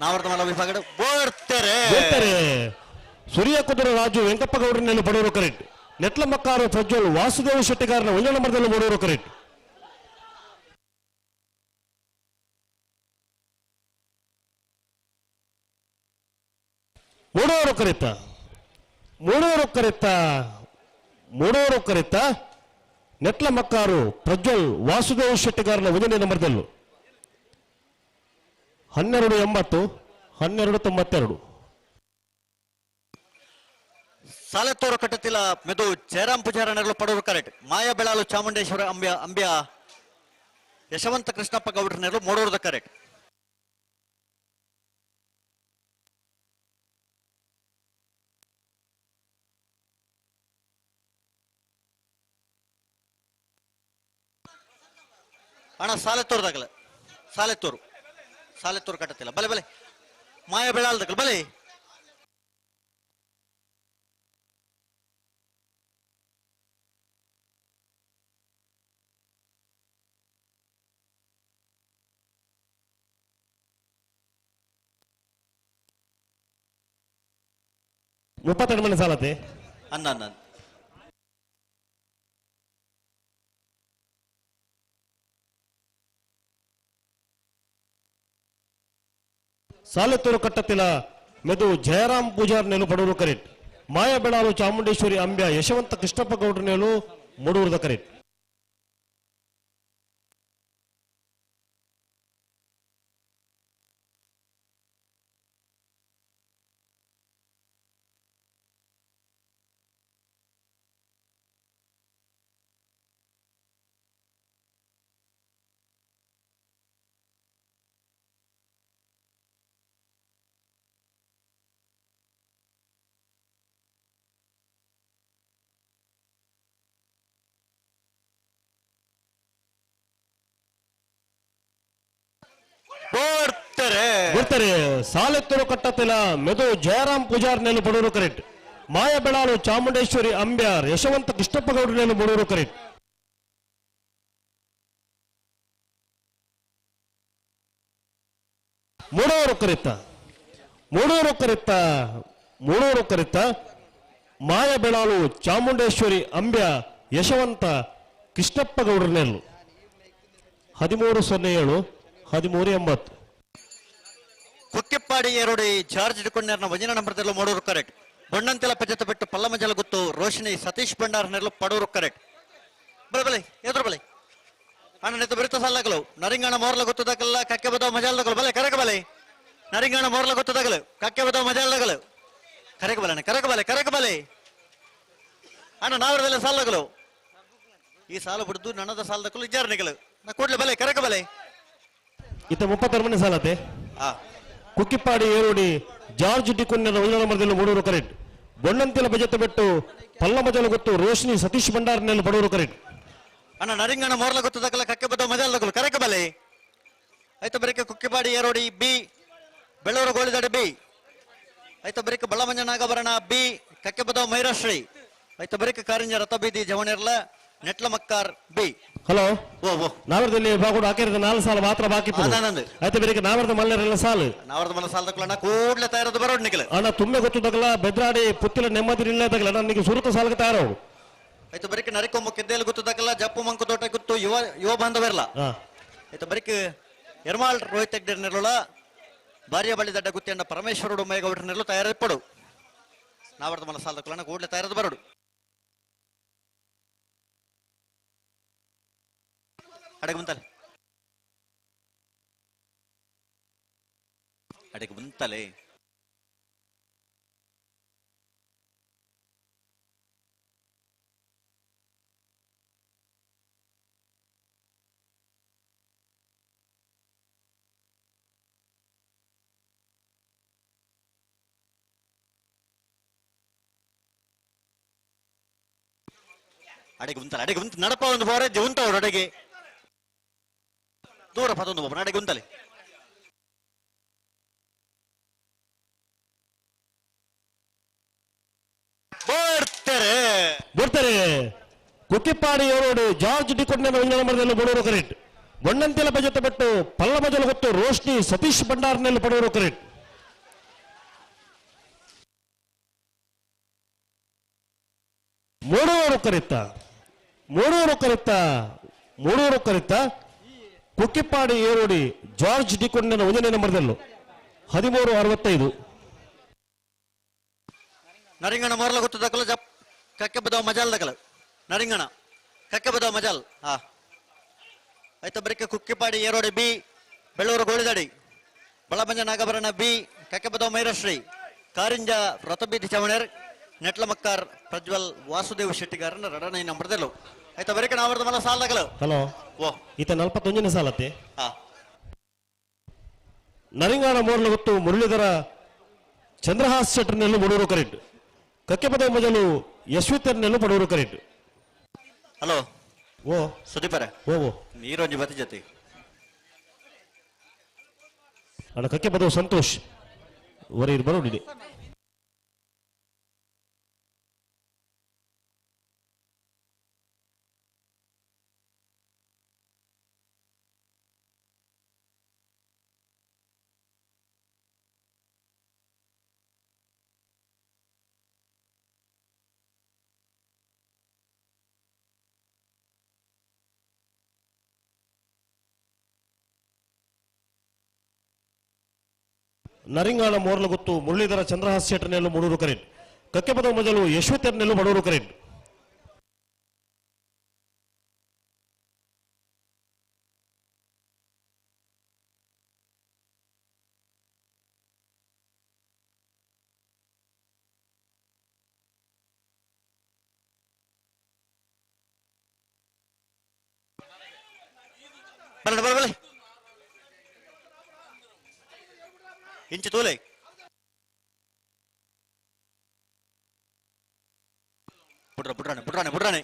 [SPEAKER 14] ನಾವರ್ದ ಮಲ ವಿಭಾಗದ ಬೋರ್ತಾರೆ
[SPEAKER 19] ಸೂರ್ಯ ಕುದುರು ರಾಜು ವೆಂಕಪ್ಪ ಗೌಡ್ರನಲ್ಲಿ ಪಡೂರು ಕರೆಕ್ಟ್ ನೆಟ್ಲ ಮಕ್ಕಾರು ಪ್ರಜ್ವಲ್ ವಾಸುದೇವ ಶೆಟ್ಟಿಗಾರನ 1ನೇ ನಂಬರ್ದಲ್ಲೂ ಮೂಡೂರು ಕರೆಕ್ಟ್ ಮೂಡೂರು ಮೂಡೂರು ಕರಿತ ನೆಟ್ಲ ಮಕ್ಕಾರು ಪ್ರಜ್ವಲ್ ವಾಸುದೇವ್ ಶೆಟ್ಟಿಗಾರನ 1ನೇ ನಂಬರ್ದಲ್ಲೂ 1280 1292.
[SPEAKER 14] ಸಾಲೆತ್ತೂರು ಕಟ್ಟತಿಲ ಮೆದು ಜಯರಾಮ್ ಪೂಜಾರನರು ಪಡೂರು ಕರೆಕ್ಟ್. ಮಾಯಾ ಬೆಳಾಲು ಚಾಮುಂಡೇಶ್ವರ ಅಂಬ್ಯ ಯಶವಂತ ಕೃಷ್ಣಪ್ಪ ಗೌಡ್ರನೆರು ಮೂಡೂರದ ಕರೆಕ್ಟ್. ಅಣ್ಣ ಸಾಲೆತ್ತೂರ್ದಾಗಲ ಸಾಲೆತ್ತೂರು ಕಟ್ಟತಿಲ್ಲ ಬಲೆ ಬಲೆ ಮಾಯಾ ಬೆಳಾಲ್ದಾಗಲ ಬಲೆ
[SPEAKER 19] ಮುಪ್ಪತ್ತೆರಡು ಮನೆ ಸಾಲತೆ
[SPEAKER 14] ಅನ್ನ
[SPEAKER 19] ಸಾಲೆತ್ತೂರು ಕಟ್ಟತಿಲ ಮೆದು ಜಯರಾಮ್ ಪೂಜಾರ್ ನೆಲು ಪಡೂರು ಕರೆಕ್ಟ್. ಮಾಯಾ ಬೆಳಾಲು ಚಾಮುಂಡೇಶ್ವರಿ ಅಂಬ್ಯ ಯಶವಂತ ಕೃಷ್ಣಪ್ಪ ಗೌಡ್ರ ನೆಲು ಮೂಡೂರದ ಕರೆಕ್ಟ್. ಬರ್ತಾರೆ ಸಾಲೆತ್ತೂರು ಕಟ್ಟತಿಲ ಮೆದು ಜಯರಾಮ್ ಪೂಜಾರ್ ನೆಲು ಪಡೂರು ಕರೆಕ್ಟ್. ಮಾಯಾ ಬೆಳಾಲು ಚಾಮುಂಡೇಶ್ವರಿ ಅಂಬ್ಯಾರ್ ಯಶವಂತ ಕೃಷ್ಣಪ್ಪ ಗೌಡ್ರ ನೆಲು ಮೂಡೂರು ಕರೆಕ್ಟ್. ಮೂಡೂರು ಕರಿತ ಮಾಯಾ ಬೆಳಾಲು ಚಾಮುಂಡೇಶ್ವರಿ ಅಂಬ್ಯ ಯಶವಂತ ಕೃಷ್ಣಪ್ಪ ಗೌಡ್ರ ನೆಲು 1307 1380.
[SPEAKER 14] ಕುಕ್ಕಿಪ್ಪಾಡಿ ಏರೋಡಿ ಜಾರ್ಜ್ ಡಿಕೊಂಡರ್ನ 1ನೇ ನಂಬರ್ದಲ್ಲೂ ಮೂಡೂರು ಕರೆಕ್ಟ್. ಬೊಣ್ಣಂತೆಲ ಪಜತ ಬಿಟ್ಟು ಪಲ್ಲಮಜಲ ಗುತ್ತು ರೋಶಿನಿ ಸತೀಶ್ ಭಂಡಾರ್ ನೆರಳು ಪಡೂರು ಕರೆಕ್ಟ್. ಬಲೆ ಬಲೆ ಎದುರು ಬಲೆ ಅಣ್ಣ ನೆತ್ತು ಬಿರುತ್ತ ಸಾಲಾಗಲು ನರಿಂಗಾಣ ಮೋರ್ಲ ಗೊತ್ತದಾಗಲ್ಲ ಕಕ್ಕೆ ಬದವ ಮಜಾಲ್ದಾಗಲು ಬಲೆ ಕರಕ ಬಲೆ ನರಿಂಗಾಣ ಮೋರ್ಲ ಗೊತ್ತದಾಗಲು ಕಕ್ಕೆ ಬದವ ಮಜಾಲ್ದಾಗಲು ಕರಕ ಬಲೆ ಅಣ್ಣ ನಾವರದಲ್ಲ ಸಾಲಾಗಲು ಈ ಸಾಲ ಬಿಡ್ದು ನನ್ನದ ಸಾಲದಕ್ಕಲು ಇಜಾರನೆಗಳು ನಾ ಕೂಡ್ಲೆ ಬಲೆ ಕರಕ ಬಲೆ
[SPEAKER 19] ಇತ್ತ 32 ಮನೆ ಸಾಲತೆ ಕುಕ್ಕಿಪ್ಪಾಡಿ ಏರೋಡಿ ಜಾರ್ಜ್ ಡಿಕೊಂಡರ 1ನೇ ನಂಬರ್ದಲ್ಲಿ ಮೂಡೂರು ಕರೆಕ್ಟ್. ಬೊಣ್ಣಂತೆಲ ಬಜೆತ ಬಿಟ್ಟು ಪಲ್ಲಮಜಲ ಗೊತ್ತು ರೋಶಿನಿ ಸತೀಶ್ ಭಂಡಾರ್ ನೆಲು ಪಡೂರು ಕರೆಕ್ಟ್.
[SPEAKER 14] ಅಣ್ಣ ನರಿಂಗಣ ಮೋರ್ಲ ಗೊತ್ತದಾಗಲ್ಲ ಕಕ್ಕೆ ಬದವ ಮಜಾಲ್ದಾಗಲು ಕರಕ ಬಲೆ ಆಯ್ತು ಬರೀಕೆ ಕುಕ್ಕಿಪಾಡಿ ಏರೋಡಿ ಬಿ ಬೆಳ್ಳೂರು ಗೋಳಿದಾಡಿ ಬಿ ಆಯ್ತು ಬರೀಕೆ ಬಳ್ಳಮಂಜನಾಗಭರಣ ಬಿ ಕಕ್ಕೆ ಬದವ ಮೈರಾಶ್ರೀ ಆಯ್ತು ಬರೀಕೆ ಕಾರಿಂಜ ರಥ ಬೀದಿ ಜವಣಿರ್ಲ ನೆಟ್ಲ ಮಕ್ಕಾರ್ ಬಿ.
[SPEAKER 19] ಹಲೋ ನಾವರದಲ್ಲಿ ಬಾಗುಡು ಹಾಕಿರದ 4 ಸಾಲ ಮಾತ್ರ ಬಾಕಿ ಆಯ್ತು ಬೇರೆ ನಾವರದ ಮಲ್ಲರೆಲ್ಲ ಸಾಲು
[SPEAKER 14] ನಾವರದ ಮಲ್ಲ ಸಾಲದಕ್ಕಲ್ಲ ಕೂಡ್ಲೆ ತಯಾರದು ಬರೋಡ್ ನಿಖಿಲ
[SPEAKER 19] ಅಣ್ಣ ತುಂಬೆ ಗೊತ್ತದಾಗಲ್ಲ ಬೆದ್ರಾಡಿ ಪುತ್ತಿಲ ನೆಮ್ಮದಿ ಇಲ್ಲದಾಗಲ್ಲ ನನಗೆ ಸುರುತ ಸಾಲಕ್ಕೆ ತಯಾರವು
[SPEAKER 14] ಆಯ್ತು ಬರೀಕೆ ನರಿಕೊಮ್ಮ ಕೆದ್ದೇಲು ಗೊತ್ತದಾಗಲ್ಲ ಜಪ್ಪು ಮಂಕು ತೋಟ ಗೊತ್ತು ಯುವ ಬಾಂಧವರ್ಲ ಆಯ್ತು ಬರೀಕೆ ಎರ್ಮಾಳ್ ರೋಹಿತ್ ಹೆಗ್ಡೆ ನೆರಳ ಬಾರಿಯ ಬಳಿ ದಡ್ಡ ಗುತ್ತಿಯಣ್ಣ ಪರಮೇಶ್ವರುಡು ಮೇಗೌಡ್ರ ನೆರಳು ತಯಾರಿಪಡು ನಾವರದ ಮಲ್ಲ ಸಾಲದಕ್ಕಲ್ಲ ಕೂಡ್ಲೆ ತಯಾರದು ಬರೋಡು ಅಡೆಗೆ ಬಂತಲೆ ಅಡೆಗೆ ಬಂತ ನಡಪ ಒಂದು ಬೋರೆ ಉಂಟ ಅವ್ರು ಅಡೆಗೆ ದೂರ ಪದೊಂದು ಒಬ್ಬ ನಡೆಗೆ ಉಂಟಲೆ
[SPEAKER 19] ಬರ್ತಾರೆ ಕುಕ್ಕಿಪ್ಪಾಡಿ ಏರೋಡಿ ಜಾರ್ಜ್ ಡಿಕೊಂಡರ 1ನೇ ನಂಬರ್ದಲ್ಲಿ ಮೂಡೂರು ಕರೆಕ್ಟ್. ಬೊಣ್ಣಂತೆಲ ಬಜೆತ ಬಿಟ್ಟು ಪಲ್ಲಮಜಲ ಗೊತ್ತು ರೋಶಿನಿ ಸತೀಶ್ ಭಂಡಾರ್ ನೆಲು ಪಡೂರು ಕರೆಕ್ಟ್. ಮೂಡೂರು ಕರಿತ ಕುಕ್ಕಿಪ್ಪಾಡಿ ಏರೋಡಿ ಜಾರ್ಜ್ ಡಿಕೊಂಡನ 1ನೇ ನಂಬರ್ದಲ್ಲೂ 1365.
[SPEAKER 14] ನರಿಂಗಣ ಮೊರಲ ಗೊತ್ತು ದಕ್ಕಲು ಜಪ್ ಕಕ್ಕೆ ಬದವ ಮಜಾಲ್ ದಕ್ಕಲು ನರಿಂಗಣ ಕಕ್ಕೆ ಬದವ ಮಜಾಲ್ ಹಾ ಆಯ್ತ ಬರಿಕೆ ಕುಕ್ಕಿಪಾಡಿ ಏರೋಡೆ ಬಿ ಬೆಳ್ಳೂರು ಗೋಳಿದಾಡಿ ಬಳಬಂಜ ನಾಗಭರಣ ಬಿ ಕಕ್ಕೆ ಬದವ ಮೈರಶ್ರೀ ಕಾರಿಂಜ ರಥಬೀದಿ ಚವಣೇರ್ ನೆಟ್ಲ ಮಕ್ಕಾರ್ ಪ್ರಜ್ವಲ್ ವಾಸುದೇವ್ ಶೆಟ್ಟಿಗಾರನ ರಡನ ಈ ನಂಬರ್ದೆಲ್ಲೋ ಆಯ್ತ ಬರಿಕೆ ನಾವರ್ದ ಮಲ ಸಾಲ ದಕ್ಕಲು
[SPEAKER 19] ಹಲೋ
[SPEAKER 14] ಓ
[SPEAKER 19] ಈತ 41ನೇ ಸಾಲತ್ತೆ
[SPEAKER 14] ಹಾ
[SPEAKER 19] ನರಿಂಗಾಣ ಮೋರ್ಲ ಗೊತ್ತು ಮುರಳೀಧರ ಚಂದ್ರಹಾಸ್ ಶೆಟ್ಟರ್ನೆಲ್ಲೂ ಬಡವರು ಕರೆಕ್ಟ್ ಕಕ್ಕೆ ಪದ ಮೊದಲು ಯಶ್ವಿತರ್ನೆಲ್ಲೂ ಬಡವರು ಕರೆಕ್ಟ್
[SPEAKER 14] ಹಲೋ
[SPEAKER 19] ಓ
[SPEAKER 14] ಸುದೀಪರ
[SPEAKER 19] ಓ
[SPEAKER 14] ನೀರೊಂಜಿ ಬತ್ತಿ ಜೊತೆ
[SPEAKER 19] ಅಣ್ಣ ಕಕ್ಕೆ ಪದವು ಸಂತೋಷ್ ವರಿ ಬರೋಡಿದೆ ನರಿಂಗಾಣ ಮೋರ್ಲ ಗೊತ್ತು ಮುರಳೀಧರ ಚಂದ್ರಹಾಸ್ ಶೆಟ್ಟರ್ನೆಲ್ಲೂ ಮೂಡೂರು ಕರೆಂಟ್ ಕಕ್ಕೆ ಪದ ಮೊದಲು ಯಶ್ವಿತರ್ನೆಲ್ಲೂ ಬಡವರು ಕರೆಂಟ್
[SPEAKER 14] ಬರಲಿ ಇಂಚು ತೋಲೆ ಬುಡ್ರಾನೆ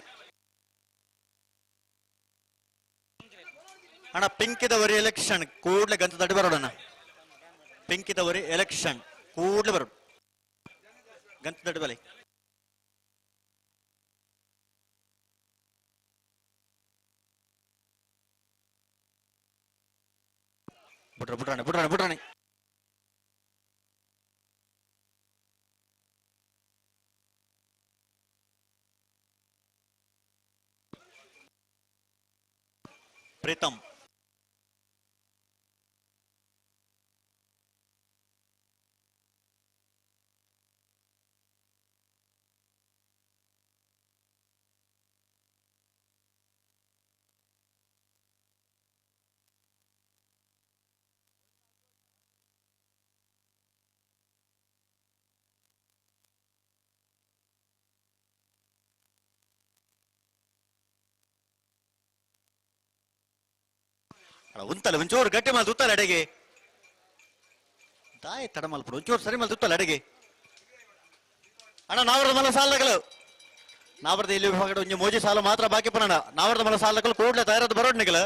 [SPEAKER 14] ಅಣ್ಣ ಪಿಂಕಿದವರಿ ಎಲೆಕ್ಷನ್ ಕೂಡ್ಲೆ ಗಂತ ತಡಿ ಬರೋಣ ಪಿಂಕಿದವರಿ ಎಲೆಕ್ಷನ್ ಕೂಡ್ಲೆ ಬರೋಣ ಗಂತ ತಡಿ ಬಲಿ ಬುಡ್ರಾನೆ ಪ್ರೀತಮ್ ಉಂತಲ್ಲ ಒಂಚೂರು ಗಟ್ಟಿ ಮಲ್ ತುತ್ತಲ್ಲ ಅಡೆಗೆ ತಾಯಿ ತಡ ಮಲ್ಪಡು ಒಂಚೂರು ಸರಿ ಮಲ್ ತುತ್ತಲ್ಲ ಅಡೆಗೆ ಅಣ್ಣ ನಾವರದ ಮಲ ಸಾಲಗಳು ನಾವರದ ಇಲ್ಲಿ ವಿಭಾಗದ ಒಂಜಿ ಮೋಜಿ ಸಾಲ ಮಾತ್ರ ಬಾಕಿ ಪಣ ನಾವರದ ಮಲ ಸಾಲಗಳು ಕೂಡಲೇ ತಯಾರದ ಬರೋಡ್ನಿಗಳು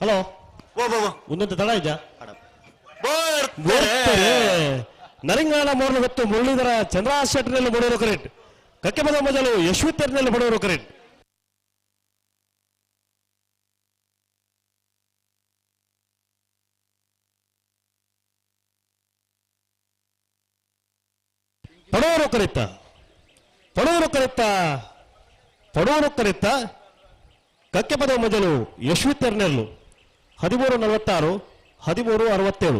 [SPEAKER 19] ಹಲೋ ಒಂದೊಂದು ತಡ ಇದ್ದ ನರಿಂಗಾಣ ಮೋರ್ಲ ಗೊತ್ತು ಮುರಳೀಧರ ಚಂದ್ರಹಾಸ್ ಶೆಟ್ಟರ್ನೆಲ್ಲೂ ಬಡವರು ಕರೆಕ್ಟ್ ಕಕ್ಕೆ ಪದ ಮೊದಲು ಯಶ್ವಿತರ್ನೆಲ್ಲೂ ಬಡವರು ಕರೆಕ್ಟ್ ಪಡವರು ಕರೆಕ್ಟ ಕಕ್ಕೆ ಪದ ಮೊದಲು ಯಶ್ವಿತರ್ನೆಲ್ಲೂ 1346 1367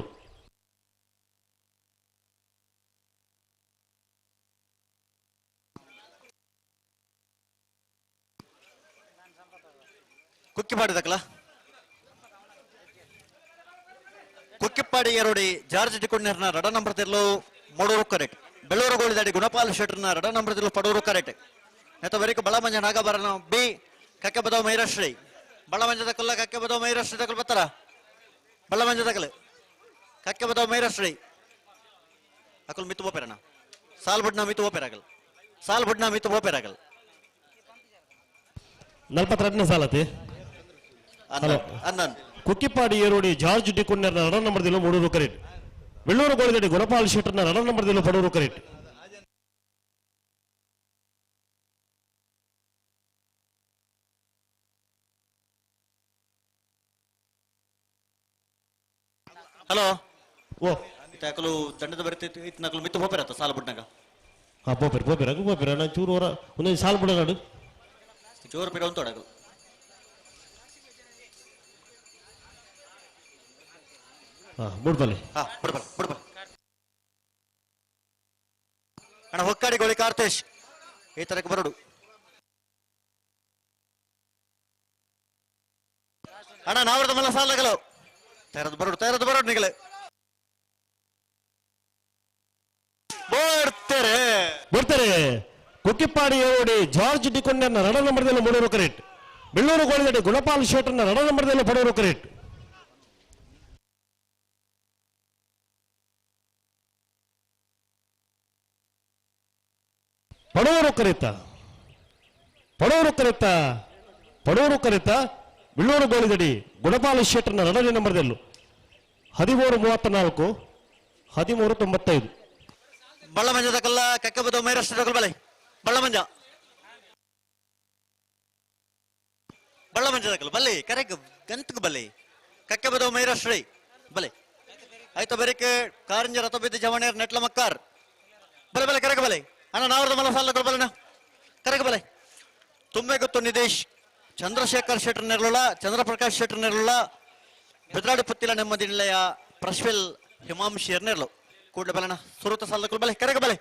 [SPEAKER 14] ಕುಕ್ಕಿಪಾಡಿ ಕುಕ್ಕಿಪ್ಪಾಡಿ ಎರಡಿ ಜಾರ್ಜ್ ಡಿಕೊಂಡರ್ನ ರಡ ನಂಬರ್ ತೆರಲು ಮೂಡೂರು ಕರೆಕ್ಟ್ ಬೆಳ್ಳೂರು ಗೋಳಿದಾಡಿ ಗುಣಪಾಲ್ ಶೆಟ್ಟರ್ನ ರಡ ನಂಬರ್ ತೆರಲು ಪಡೂರು ಕರೆಕ್ಟ್ ನೆತವರಿಕ ಬಳಮಂಜ ನಾಗಭರಣ ಬಿ ಕಕ್ಕೆ ಬದವ ಮೈರಶ್ರೀ ಬಳಮಂಜದ ಕುಲ್ಲ ಕಕ್ಕೆ ಬದವ ಮೈರಶ್ರೀ ತಕಲ್ ಬತ್ತಾರ ಬಳಮಂಜ ತಕಲ್ ಕಕ್ಕೆ ಬದವ ಮೈರಶ್ರೀ ಅಕಲ್ ಮಿತ್ತು ಬೋಪೆರಣ ಸಾಲ್ ಬುಡ್ನ ಮಿತ್ತು ಬೋಪೆರಾಗಲ್
[SPEAKER 19] 42ನೇ ಸಾಲತಿ ಕುಕ್ಕಿಪ್ಪಾಡಿ ಏರೋಡಿ ಜಾರ್ಜ್ ಡಿಕೊಂಡರ್ನ ರಡ ನಂಬರ್ ಮೂಡೂರು ಕರೆಕ್ಟ್ ಬೆಳ್ಳೂರು ಗೋಳಿದಾಡಿ ಗುಣಪಾಲ್ ಶೆಟ್ಟರ್ನ ರಡ ನಂಬರ್ ಪಡೂರು ಕರೆಕ್ಟ್
[SPEAKER 14] ಹಲೋ ಓ ಇತ್ತಾಕಲು ದಂಡದ ಬರ್ತೈತಿ ಇತ್ನಾಕಲು ಮಿತ್ತು ಹೋಗ್ಬಿರತ್ತ ಸಾಲ ಬಿಟ್ನಾಗ
[SPEAKER 19] ಹಾ ಬೋಪೆರ ನಾನು ಚೂರು ಹೊರ ಒಂದೊಂದು ಸಾಲ ಬಿಡ ನಾಡು
[SPEAKER 14] ಜೋರು ಪೇರ ಒಂದು ತೊಡಗು
[SPEAKER 19] ಹಾ ಬಿಡ್ಬಲ್ಲಿ
[SPEAKER 14] ಹಾ ಬಿಡ್ಬಲ್ಲ ಅಣ್ಣ ಹೊಕ್ಕಾಡಿ ಗೋಳಿ ಕಾರ್ತೇಶ್ ಈ ತರಕ್ಕೆ ಬರಡು ಅಣ್ಣ ನಾವ್ರದ ಮಲ್ಲ ಸಾಲಗಲು ತೆರದು ಬರೋಡು ನಿಗಲೆ
[SPEAKER 19] ಬರ್ತಾರೆ ಕುಕ್ಕಿಪ್ಪಾಡಿ ಓಡಿ ಜಾರ್ಜ್ ಡಿಕೊಂಡನ್ನ ರಡ ನಂಬರ್ದಲ್ಲಿ 3 ಕರೆಕ್ಟ್ ಬೆಳ್ಳೂರು ಗೋಳಿದಡಿ ಗುಣಪಾಲ್ ಶೇಟನ್ನ ರಡ ನಂಬರ್ದಲ್ಲಿ ಪಡೆಯರು ಕರೆಕ್ಟ್ ಪಡೋರು ಕರೆತ ಬೆಳ್ಳೂರು ಗೋಳಿದಡಿ ಗುಣಪಾಲ ಶೇಟನ್ನ ರಡನೇ ನಂಬರ್ದಲ್ಲೂ 13:34 13:95
[SPEAKER 14] ಬಳ್ಳಮಂಜದ ಕಲ್ಲ ಕಕ್ಕಬದ ಮೈರಷ್ಟ ಬಲೆ ಬಳ್ಳಮಂಜದ ಕಲ್ಲ ಬಲ್ಲೆ ಕರೆಕ್ ಗಂತಕ ಬಲ್ಲೆ ಕಕ್ಕಬದ ಮೈರಶ್ರೀ ಬಲೆ ಆಯ್ತು ಬರಿಕೆ ಕಾರಂಜ ರಥ ಬಿದ್ದ ಜವಣೇರ್ ನೆಟ್ಲ ಮಕ್ಕಾರ್ ಬಲೆ ಕರೆಕ ಬಲೆ ಅಣ್ಣ ನಾವ್ರದ ಮಲ ಸಾಲ ಬಲನ ಕರೆಕ ಬಲೆ ತುಂಬೆ ಗೊತ್ತು ನಿದೇಶ್ ಚಂದ್ರಶೇಖರ್ ಶೆಟ್ಟರ್ ನೆರಳುಳ ಚಂದ್ರಪ್ರಕಾಶ್ ಶೆಟ್ಟರ್ ನೆರಳುಳ ಬೆದ್ರಾಡಿ ಪುತ್ತಿಲ ನೆಮ್ಮದಿ ನಿಲಯ ಪ್ರಶ್ವಿಲ್ ಹಿಮಾಂಶಿ ನೆರಳು ಕೂಡಲೇ ಬಲನ ಸುರುತ ಸಾಲ ಬಲೆ ಕರೆಕ ಬಲೆ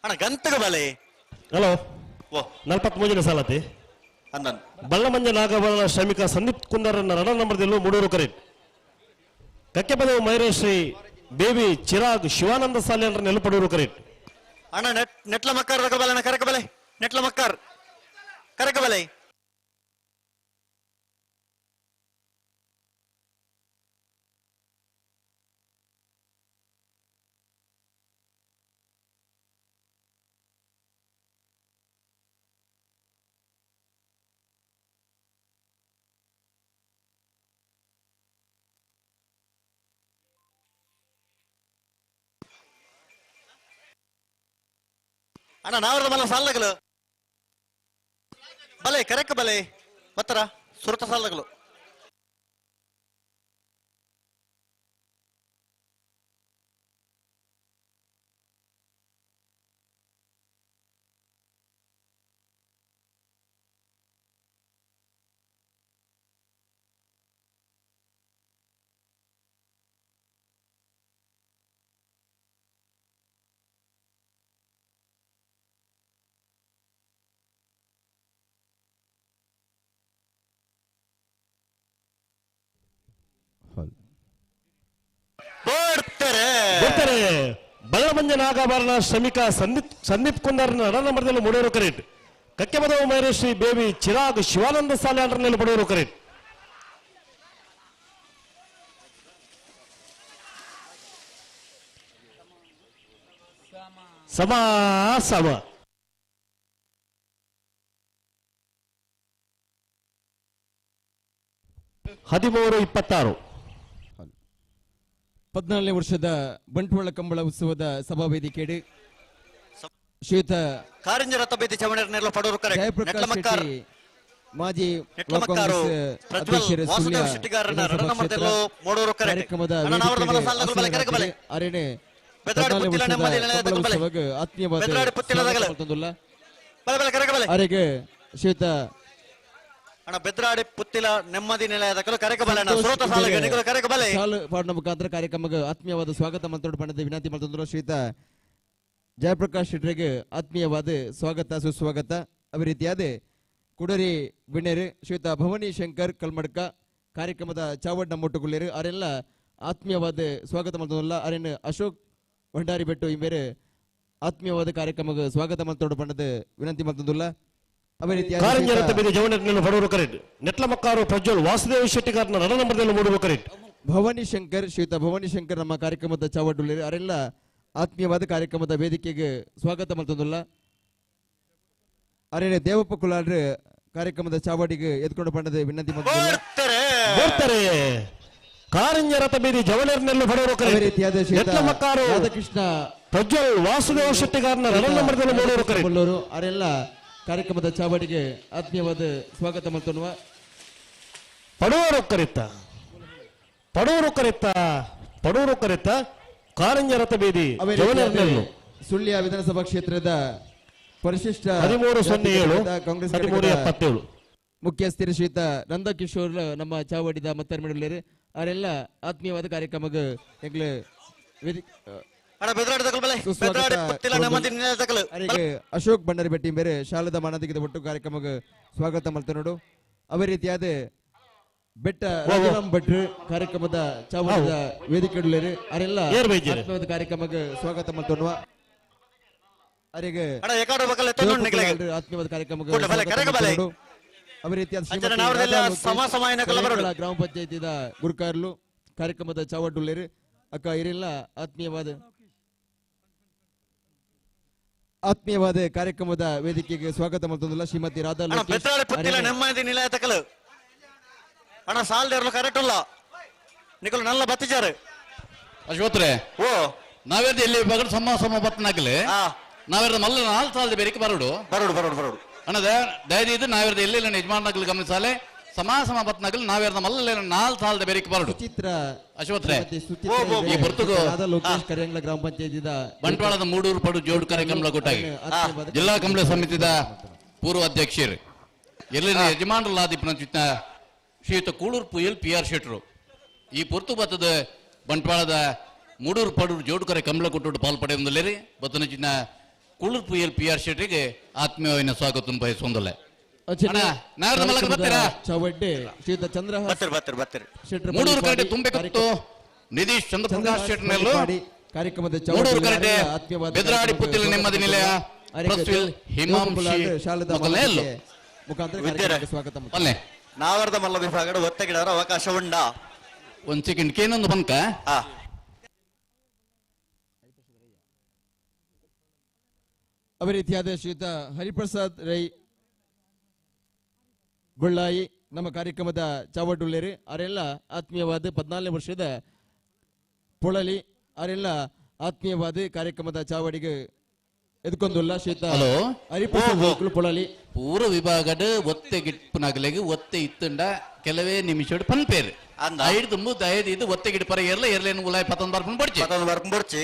[SPEAKER 14] ಅಣ್ಣ ಗಂತಗ ಬಲೆ
[SPEAKER 19] ಹಲೋ
[SPEAKER 14] ಓ
[SPEAKER 19] 43ನೇ ಸಾಲತಿ ಬಳ್ಳಮಂಜ ನಾಗಬಲ ಶ್ರಮಿಕ ಸಂದೀಪ್ ಕುಂದರನ್ನ ರಡ ನಂಬರ್ದಲ್ಲೂ 3 ಕರೆಕ್ಟ್ ಕಕ್ಕೆಪದವು ಮೈರೇಶ್ರೀ ಬೇಬಿ ಚಿರಾಗ್ ಶಿವಾನಂದ ಸಾಲಿಯನ್ರ ನೆಲಪಡೂರು ಕರೆಕ್ಟ್
[SPEAKER 14] ಅಣ್ಣ ನೆಟ್ಲ ಮಕ್ಕಾರ್ ಬಲನ ಕರೆಕ ಬಲೆ ನೆಟ್ಲ ಮಕ್ಕಾರ್ ಕರೆಕ ಬಲೆ ಅಣ್ಣ ನಾವ್ರದ ಮಲ್ಲ ಸಾಲಗಳು ಬಲೆ ಕರೆಕ ಬಲೆ ಮತ್ತರ ಸುರತ ಸಾಲಗಳು
[SPEAKER 19] ಬಳ್ಳಮಂಜ ನಾಗಭರಣ ಶ್ರಮಿಕ ಸಂದೀಪ್ ಕುಂದರ್ನ ರಡ ನಂಬರ್ದಲ್ಲಿ 3 ಕರೆಕ್ಟ್ ಕಕ್ಕೆಪದವು ಮೈರೇಶ್ರೀ ಬೇಬಿ ಚಿರಾಗ್ ಶಿವಾನಂದ ಸಾಲಿಯನ್ರ ನೆಲಪಡೂರು ಕರೆಕ್ಟ್ ಸಮ 13:26
[SPEAKER 15] 14ನೇ ವರ್ಷದ ಬಂಟ್ವಾಳ ಕಂಬಳ ಉತ್ಸವದ ಸಭಾ ವೇದಿಕೆಯಡಿ ಶ್ರೀಯುತ
[SPEAKER 14] ಕಾರಂಜ ರಥ ಬೇದಿ ಚವಣೇರ್ ನೆರಳು ಪಡೋರು ಕರೆಕ್ಟ್ ನೆಟ್ಲ ಮಕ್ಕಾರ್
[SPEAKER 15] ಮಾಜಿ
[SPEAKER 14] ನೆಟ್ಲ ಮಕ್ಕಾರು ಪ್ರಜ್ವಲ್ ವಾಸುದೇವ ಶೆಟ್ಟಿಗಾರನ ರಡ ನಂಬರ್ದಲ್ಲೂ 3 ಕರೆಕ್ಟ್ ಅಣ್ಣ ನಾವ್ರದ ಮಲ್ಲ ಸಾಲಗಳು ಬಲೆ ಕರೆಕ ಬಲೆ
[SPEAKER 15] ಅರೇನೆ
[SPEAKER 14] ಬೆದ್ರಾಡಿ ಪುತ್ತಿಲ ನೆಮ್ಮದಿ ನಿಲಯದ ಬಲೆ
[SPEAKER 15] ಆತ್ಮೀಯವಾದ
[SPEAKER 14] ಬೆದ್ರಾಡಿ ಪುತ್ತಿಲದಾಗಲ ಬಲೆ ಕರೆಕ ಬಲೆ
[SPEAKER 15] ಅರೆಗೆ ಶ್ರೀಯುತ
[SPEAKER 14] ಅಣ್ಣ ಬೆದ್ರಾಡಿ ಪುತ್ತಿಲ ನೆಮ್ಮದಿ ನಿಲಯದ ಕರೆಕ ಬಲೆ ಅಣ್ಣ ಸುರತ ಸಾಲಗಳು ಕರೆಕ ಬಲೆ
[SPEAKER 15] ಸಾಲು ಪಾಡಿನ ಮುಖಾಂತರ ಕಾರ್ಯಕ್ರಮಕ್ಕೆ ಆತ್ಮೀಯವಾದ ಸ್ವಾಗತ ಮಂತ್ರೋಡು ಪಣದ ವಿನಂತಿ ಮಾಡ್ತಿದ್ರು ಶ್ರೀಯುತ ಜಯಪ್ರಕಾಶ್ ಶೆಟ್ಟರಿಗೆ ಆತ್ಮೀಯವಾದ ಸ್ವಾಗತ ಸುಸ್ವಾಗತ ಅದೇ ರೀತಿಯಾದ ಕುಡರಿ ವಿಣ್ಯರು ಶ್ರೀಯುತ ಭವಾನಿ ಶಂಕರ್ ಕಲ್ಮಡ್ಕ ಕಾರ್ಯಕ್ರಮದ ಚಾವಡ್ನ ಮೊಟ್ಟುಗುಳ್ಳೇರು ಅವರೆಲ್ಲ ಆತ್ಮೀಯವಾದ ಸ್ವಾಗತ ಮಾಡ್ತಿಲ್ಲ ಅರೇನು ಅಶೋಕ್ ಭಂಡಾರಿ ಬೆಟ್ಟು ಈ ಬೇರೆ ಆತ್ಮೀಯವಾದ ಕಾರ್ಯಕ್ರಮಕ್ಕೆ ಸ್ವಾಗತ ಮಂತ್ರೋಡು ಪಣದ ವಿನಂತಿ ಮಾಡ್ತಿಲ್ಲ ಅದೇ ರೀತಿಯಾದ
[SPEAKER 19] ಪಡೋರು ಕರೆಕ್ಟ್ ನೆಟ್ಲ ಮಕ್ಕಾರು ಪ್ರಜ್ವಲ್ ವಾಸುದೇವ ಶೆಟ್ಟಿಗಾರನ ರಡ ನಂಬರ್ದಲ್ಲಿ 3 ಕರೆಕ್ಟ್
[SPEAKER 15] ಭವಾನಿ ಶಂಕರ್ ಶ್ರೀಯುತ ಭವಾನಿ ಶಂಕರ್ ನಮ್ಮ ಕಾರ್ಯಕ್ರಮದ ಚಾವಡ್ಡುಳ್ಳೇರು ಅವರೆಲ್ಲ ಆತ್ಮೀಯವಾದ ಕಾರ್ಯಕ್ರಮದ ವೇದಿಕೆಗೆ ಸ್ವಾಗತ ಮಾಡ್ತಿಲ್ಲ ಅರೇನೆ ದೇವಪ್ಪ ಕುಲಾಡ್ರ ಕಾರ್ಯಕ್ರಮದ ಚಾವಡಿಗೆ ಎದ್ಕೊಂಡು ಬಂಡದ ವಿನಂತಿ
[SPEAKER 19] ಬರ್ತಾರೆ ಕಾರಂಜ ರಥ ಬೀದಿ ಜವಳರ್ನೆಲ್ಲ ಪಡೆಯರು
[SPEAKER 15] ರೀತಿಯಾದ ರಾಧಾಕೃಷ್ಣ
[SPEAKER 19] ಪ್ರಜ್ವಲ್ ವಾಸುದೇವ ಶೆಟ್ಟಿಗಾರನ ರನ್ ನಂಬರ್ದಲ್ಲಿ ಮೂಡೂರು ಕರೆ
[SPEAKER 15] ಮುಳ್ಳೂರು ಅವರೆಲ್ಲ ಕಾರ್ಯಕ್ರಮದ ಚಾವಡಿಗೆ ಆತ್ಮೀಯವಾದ ಸ್ವಾಗತ ಮತ್ತೊನ್ನುವ
[SPEAKER 19] ಪಡೂರು ಕರೆತ್ತ ಕಾರಂಜ ರಥ ಬೀದಿ
[SPEAKER 15] ಸುಳ್ಯ ವಿಧಾನಸಭಾ ಕ್ಷೇತ್ರದ ಪರಿಶಿಷ್ಟ
[SPEAKER 19] 1307
[SPEAKER 15] ಕಾಂಗ್ರೆಸ್
[SPEAKER 19] 1377
[SPEAKER 15] ಮುಖ್ಯಸ್ಥರು ಶ್ರೀಯುತ ನಂದಕಿಶೋರ್ ನಮ್ಮ ಚಾವಡಿದ ಮತ್ತರ್ಮಿಡಲೇರು ಅವರೆಲ್ಲ ಆತ್ಮೀಯವಾದ ಕಾರ್ಯಕ್ರಮಕ್ಕೆ ಹೆಗ್ಲು ಅಶೋಕ್ ಭಂಡಾರಿ ಬೆಟ್ಟಿ ಬೇರೆ ಶಾಲದ ಮಾನದಿಗೆ ಒಟ್ಟು ಕಾರ್ಯಕ್ರಮಕ್ಕೆ ಸ್ವಾಗತ ಮಾಡ್ತಾ ನೋಡು ಅವೇ ರೀತಿಯಾದ ಬೆಟ್ಟ ರಾಜರಾಮ್ ಭಟ್ರು ಕಾರ್ಯಕ್ರಮದ ಚಾವಡಿದ ವೇದಿಕೆ ಅವರೆಲ್ಲ ಆತ್ಮೀಯವಾದ ಕಾರ್ಯಕ್ರಮಕ್ಕೆ ಸ್ವಾಗತ ಮಾಡ್ತೋಣ ಅವರಿಗೆ ಆತ್ಮೀಯವಾದ ಕಾರ್ಯಕ್ರಮಕ್ಕೆ ಅವರ ರೀತಿಯಾದ ಗ್ರಾಮ ಪಂಚಾಯತಿದ ಗುರುಕಾರ್ಲು ಕಾರ್ಯಕ್ರಮದ ಚಾವಡ್ಡುಳ್ಳೇರು ಅಕ್ಕ ಇರೆಲ್ಲ ಆತ್ಮೀಯವಾದ ಕಾರ್ಯಕ್ರಮದ ವೇದಿಕೆಗೆ ಸ್ವಾಗತ ಮಾಡ್ತಂದಿಲ್ಲ ಶ್ರೀಮತಿ ರಾಧಾ
[SPEAKER 14] ನೆಮ್ಮದಿ ನಿಲಯ ತಕಲು ಅಣ್ಣ ಸಾಲ್ದೇರ್ಲು ಕರೆಕ್ಟ್ ಇಲ್ಲ ನಿಕಲು ನಲ್ಲ ಬತ್ತಿಚಾರು
[SPEAKER 6] ಅಶ್ವತ್ರೆ ಓ ನಾವೇದ ಇಲ್ಲಿ ಬಗಡ್ ಸಮ ಬತ್ತನಾಗಲಿ ನಾವೇದ ಮಲ್ಲ 4 ಸಾಲದ ಬೇರಿಕೆ ಬರೋಡು ಅಣ್ಣದ ಧೈರ್ಯ ಇದು ನಾವೇದ ಎಲ್ಲಿ ಯಜಮಾನಗಳು ಗಮನಿಸಾಲೆ ಸಮ ಬತ್ತನಾಗಲಿ ನಾವೇದ ಮಲ್ಲ 4 ಸಾಲದ ಬೇರಿಕೆ ಬರೋಡು
[SPEAKER 15] ಚಿತ್ರ
[SPEAKER 6] ಅಶ್ವತ್ರೆ ಈ ಬರ್ತುಗು
[SPEAKER 15] ಲೋಕೇಶ್ ಕರೆಂಗ್ಲ ಗ್ರಾಮ ಪಂಚಾಯತಿದ
[SPEAKER 6] ಬಂಟ್ವಾಳದ ಮೂಡೂರು ಪಡು ಜೋಡು ಕಾರ್ಯಕ್ರಮ ಗೊತ್ತಾಗಿ ಜಿಲ್ಲಾ ಕಂಬಳ ಸಮಿತಿದ ಪೂರ್ವ ಅಧ್ಯಕ್ಷರು ಎಲ್ಲಿನ ಯಜಮಾನರಲ್ಲಾದಿಪ್ಪನ ಶ್ರೀಯುತ ಕೂಳೂರು ಪುಯಲ್ PR ಶೆಟ್ರು ಈ ಪೊರ್ತು ಬತ್ತದ ಬಂಟ್ವಾಳದ ಮೂಡೂರು ಪಡೂರು ಜೋಡುಕರೆ ಕಂಬಳ ಕೊಟ್ಟು ಪಾಲ್ಪಡೆಯುವುದಲ್ಲೇ ಬತ್ತನ ಚಿನ್ನ ಕೂಳೂರು ಪುಯಲ್ PR ಶೆಟ್ರಿಗೆ ಆತ್ಮೀಯವಾದ ಸ್ವಾಗತ ಬಯಸುವುದಲ್ಲ
[SPEAKER 15] ಶ್ರೀಯುತ ಚಂದ್ರಹಾಸ್
[SPEAKER 6] ಮೂಡೂರು ಕರಟೆ ತುಂಬೆಕತ್ತು ನಿಧೀಶ್ ಚಂದ್ರಪ್ರಕಾಶ್ ಶೆಟ್ನಲ್ಲೂ
[SPEAKER 15] ಕಾರ್ಯಕ್ರಮದ
[SPEAKER 6] ಮೂಡೂರು ಕರಟೆ ಬೆದರಾಡಿ ಪುತ್ತಿಲ ನೆಮ್ಮದಿ ನಿಲಯ
[SPEAKER 15] ಮುಖಾಂತರ ಸ್ವಾಗತ
[SPEAKER 14] ನಾವರ್ದ ಮಲ್ಲ ವಿಭಾಗದ ಒತ್ತಗಿಡರ ಅವಕಾಶ ಉಂಡ
[SPEAKER 6] ಒಂದ್ ಸೆಕೆಂಡ್ ಕೇನೊಂದು ಬಂಕ
[SPEAKER 15] ಅವೇ ರೀತಿಯಾದ ಶ್ರೀಯುತ ಹರಿಪ್ರಸಾದ್ ರೈ ಗೊಳ್ಳಾಯಿ ನಮ್ಮ ಕಾರ್ಯಕ್ರಮದ ಚಾವಡ್ಡುಳ್ಳೇರು ಅವರೆಲ್ಲ ಆತ್ಮೀಯವಾದ 14ನೇ ವರ್ಷದ ಪೊಳಲಿ ಅವರೆಲ್ಲ ಆತ್ಮೀಯವಾದ ಕಾರ್ಯಕ್ರಮದ ಚಾವಡಿಗೆ ಎದ್ಕೊಂದುಲ್ಲ ಶ್ರೀಯುತ ಹರಿಪ್ರಸಾದ್ ಪೊಳಲಿ
[SPEAKER 6] ಪೂರ್ವ ವಿಭಾಗದ ಒತ್ತೆ ಗಿಟ್ಪುನಾಗಲೆಗೆ ಒತ್ತೆ ಇತ್ತುಂಡ ಕೆಲವೇ ನಿಮಿಷ ಪನ್ಪೇರು ಐದು ತುಂಬು ದಯದು ಇದು ಒತ್ತೆ ಗಿಟ್ ಪರ ಎರಲೇನು ಉಲಾಯ್ 11 ಬಾರ್ಪನ್
[SPEAKER 14] ಬರ್ಚಿ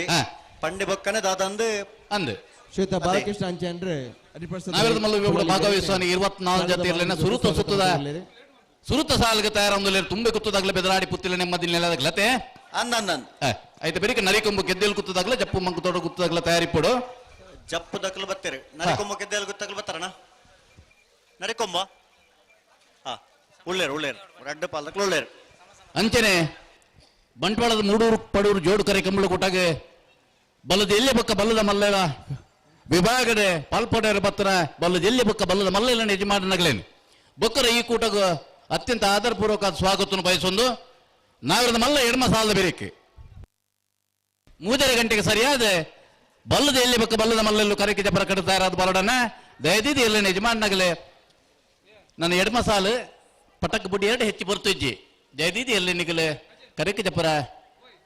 [SPEAKER 14] ಪಂಡಿ ಬೊಕ್ಕನೆ ದಾದಂದು
[SPEAKER 6] ಅಂದು
[SPEAKER 15] ಶ್ರೀಯುತ ಬಾಲಕೃಷ್ಣ ಅಂಚಂಡ್ರೆ
[SPEAKER 6] ನಾವೆಲ್ಲ ಮಲ್ಲ ಭಾಗವಹಿಸುವ 24 ಜೊತೆ ಇರಲಿನ ಸುರುತ ಸಾಲ್ಗೆ ತಯಾರೊಂದು ತುಂಬೆ ಕುತ್ತದಾಗ್ಲೆ ಬೆದರಾಡಿ ಪುತ್ತಿಲ ನೆಮ್ಮದಿ ನೆಲದಾಗ್ಲತೆ ಆಯ್ತು ಬೇರೆ ನರಿಕೊಂಬು ಗೆದ್ದೆಲ್ ಕುತ್ತದಾಗ್ಲೆ ಜಪ್ಪು ಮಂಕು ತೋಟ ಕುತ್ತದಾಗ್ಲ ತಯಾರಿಪಡು
[SPEAKER 14] ಜಪ್ಪು ದಕ್ಕಲು ಬತ್ತೀರಿ ನರಿಕೊಂಬ ಗೆದ್ದೆಲ್ ಗುತ್ತಗ್ಲು ಬತ್ತಾರಣ ನರಿಕೊಂಬ ಉಳ್ಳೇರು ರೆಡ್ ಪಾಲಕ್ಲು ಉಳ್ಳೇರು
[SPEAKER 6] ಅಂಚನೆ ಬಂಟ್ವಾಳದ ಮೂಡೂರು ಪಡೂರು ಜೋಡು ಕರೆ ಕಂಬಳ ಕೊಟ್ಟಾಗೆ ಬಲ್ಲದ ಎಲ್ಲೇ ಪಕ್ಕ ಬಲ್ಲದ ಮಲ್ಲೆಲ ವಿಭಾಗದ ಪಾಲ್ಪಡರ ಬತ್ತರ ಬಲ್ಲದ ಎಲ್ಲಿ ಬೊಕ್ಕ ಬಲ್ಲದ ಮಲ್ಲೆಲ್ಲ ಯಜಮಾನನಗಳೇನು ಬೊಕ್ಕರ ಈ ಕೂಟಗ ಅತ್ಯಂತ ಆಧಾರಪೂರ್ವಕ ಸ್ವಾಗತ ಬಯಸೊಂದು ನಾವಿರದ ಮಲ್ಲ ಎಡಮ ಸಾಲದ ಬೇರಿಕೆ 3:30 ಗಂಟೆಗೆ ಸರಿಯಾದ ಬಲ್ಲದ ಎಲ್ಲಿ ಬೊಕ್ಕ ಬಲ್ಲದ ಮಲ್ಲೆಲ್ಲೂ ಕರೆಕೆ ಜಪರ ಕಟ್ತಾ ಇರೋದು ಬರೋಡನ್ನ ದಯದಿದಿ ಎಲ್ಲ ಯಜಮಾನನಗಲೇ ನನ್ನ ಎಡಮ ಸಾಲು ಪಟಕ್ ಬುಡ್ಡಿ 2 ಹೆಚ್ಚು ಬರ್ತಿಜ್ಜಿ ದಯದಿದಿ ಎಲ್ಲ ನಿಗಲೆ ಕರೆಕೆ ಜಪರ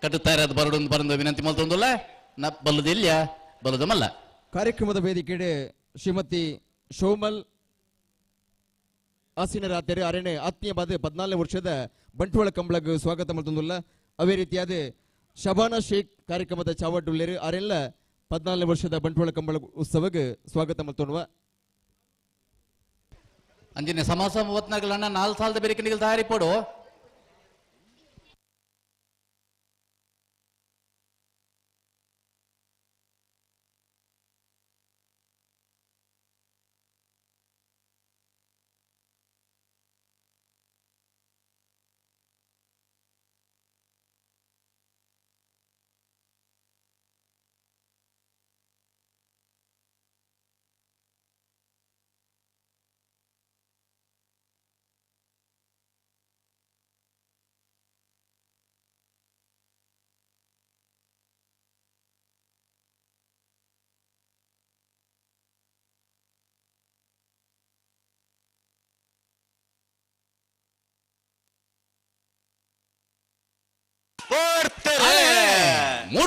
[SPEAKER 6] ಕಟ್ಟುತ್ತಾ ಇರೋದು ಬರೋಡು ಬರಂದು ವಿನಂತಿ ಮಾಡ್ತೊಂದಲ್ಲ ನ ಬಲ್ಲದ ಎಲ್ಲಿಯ ಬಲ್ಲದ ಮಲ್ಲ
[SPEAKER 15] ಕಾರ್ಯಕ್ರಮದ ವೇದಿಕೆಡೆ ಶ್ರೀಮತಿ ಶೋಮಲ್ ಆಸೀನರಾತ್ರಿ ಅರಣ್ಯ ಆತ್ಮೀಯವಾದ 14ನೇ ವರ್ಷದ ಬಂಟ್ವಾಳ ಕಂಬಳಗೆ ಸ್ವಾಗತ ಮಾಡ್ತಂದಿಲ್ಲ ಅವೇ ರೀತಿಯಾದ ಶಬಾನಾ ಶೇಖ್ ಕಾರ್ಯಕ್ರಮದ ಚಾವಡ್ಡುಳ್ಳೇರು ಅವರೆಲ್ಲ 14ನೇ ವರ್ಷದ ಬಂಟ್ವಾಳ ಕಂಬಳ ಉತ್ಸವಕ್ಕೆ ಸ್ವಾಗತ ಮಾಡ್ತೋಣವ
[SPEAKER 6] ಅಂಜನೆ ಸಮಾಸ 34 4 ಸಾಲದ ಬೇರೆ ನಿಗಲ್ ತಯಾರಿ ಪಡು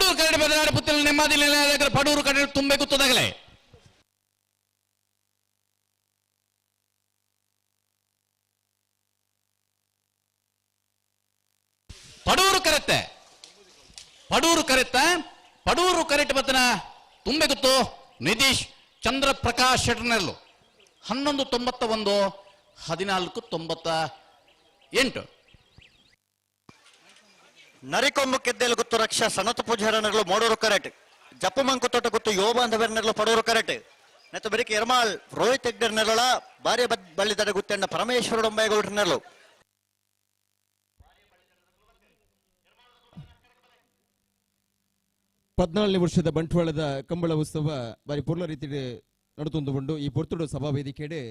[SPEAKER 6] ಪಡೂರು ಕರಡಿ ಬದಲಾಡ ಪುತ್ತಲ ನೆಮ್ಮದಿ ನಿಲಯದ ಪಡೂರು ಕರಡಿ ತುಂಬೆ ಗುತ್ತದಾಗಲೇ ಪಡೂರು ಕರೆತ್ತೆ ಪಡೂರು ಕರೆಟ್ ಬತ್ತನ ತುಂಬೆ ಗುತ್ತು ನಿತೀಶ್ ಚಂದ್ರ ಪ್ರಕಾಶ್ ಶೆಟ್ರ್ನೆಲ್ಲು 1191 1498
[SPEAKER 14] ನರಿಕೊಂಬು ಕೆದ್ದೆಲು ಗುತ್ತು ರಕ್ಷಾ ಸನತ್ ಪೂಜಾರನಗಳು ಮೋಡೂರು ಕರೆಟ್ ಜಪ್ಪು ಮಂಕು ತೋಟ ಗುತ್ತು ಯೋಬಾಂಧವೆರ್ನೆರ್ಲು ಪಡೂರು ಕರೆಟ್ ನೆತ್ತ ಬೆರಿಕೆ ಎರ್ಮಾಳ್ ರೋಹಿತ್ ಹೆಗ್ಡೆರ್ ನೆರಳ ಭಾರ್ಯ ಬಳ್ಳಿದಡ ಗುತ್ತೆಂಡ ಪರಮೇಶ್ವರ ಡೊಂಬೈಗೌಡ್ರನೆರ್ಲು
[SPEAKER 15] 14ನೇ ವರ್ಷದ ಬಂಟ್ವಾಳದ ಕಂಬಳ ಉತ್ಸವ ಬಾರಿ ಪೂರ್ಣ ರೀತಿ ನಡುತ್ತೊಂದುಕೊಂಡು ಈ ಪೊರ್ತುಡು ಸಭಾ ವೇದಿಕೆಡೆ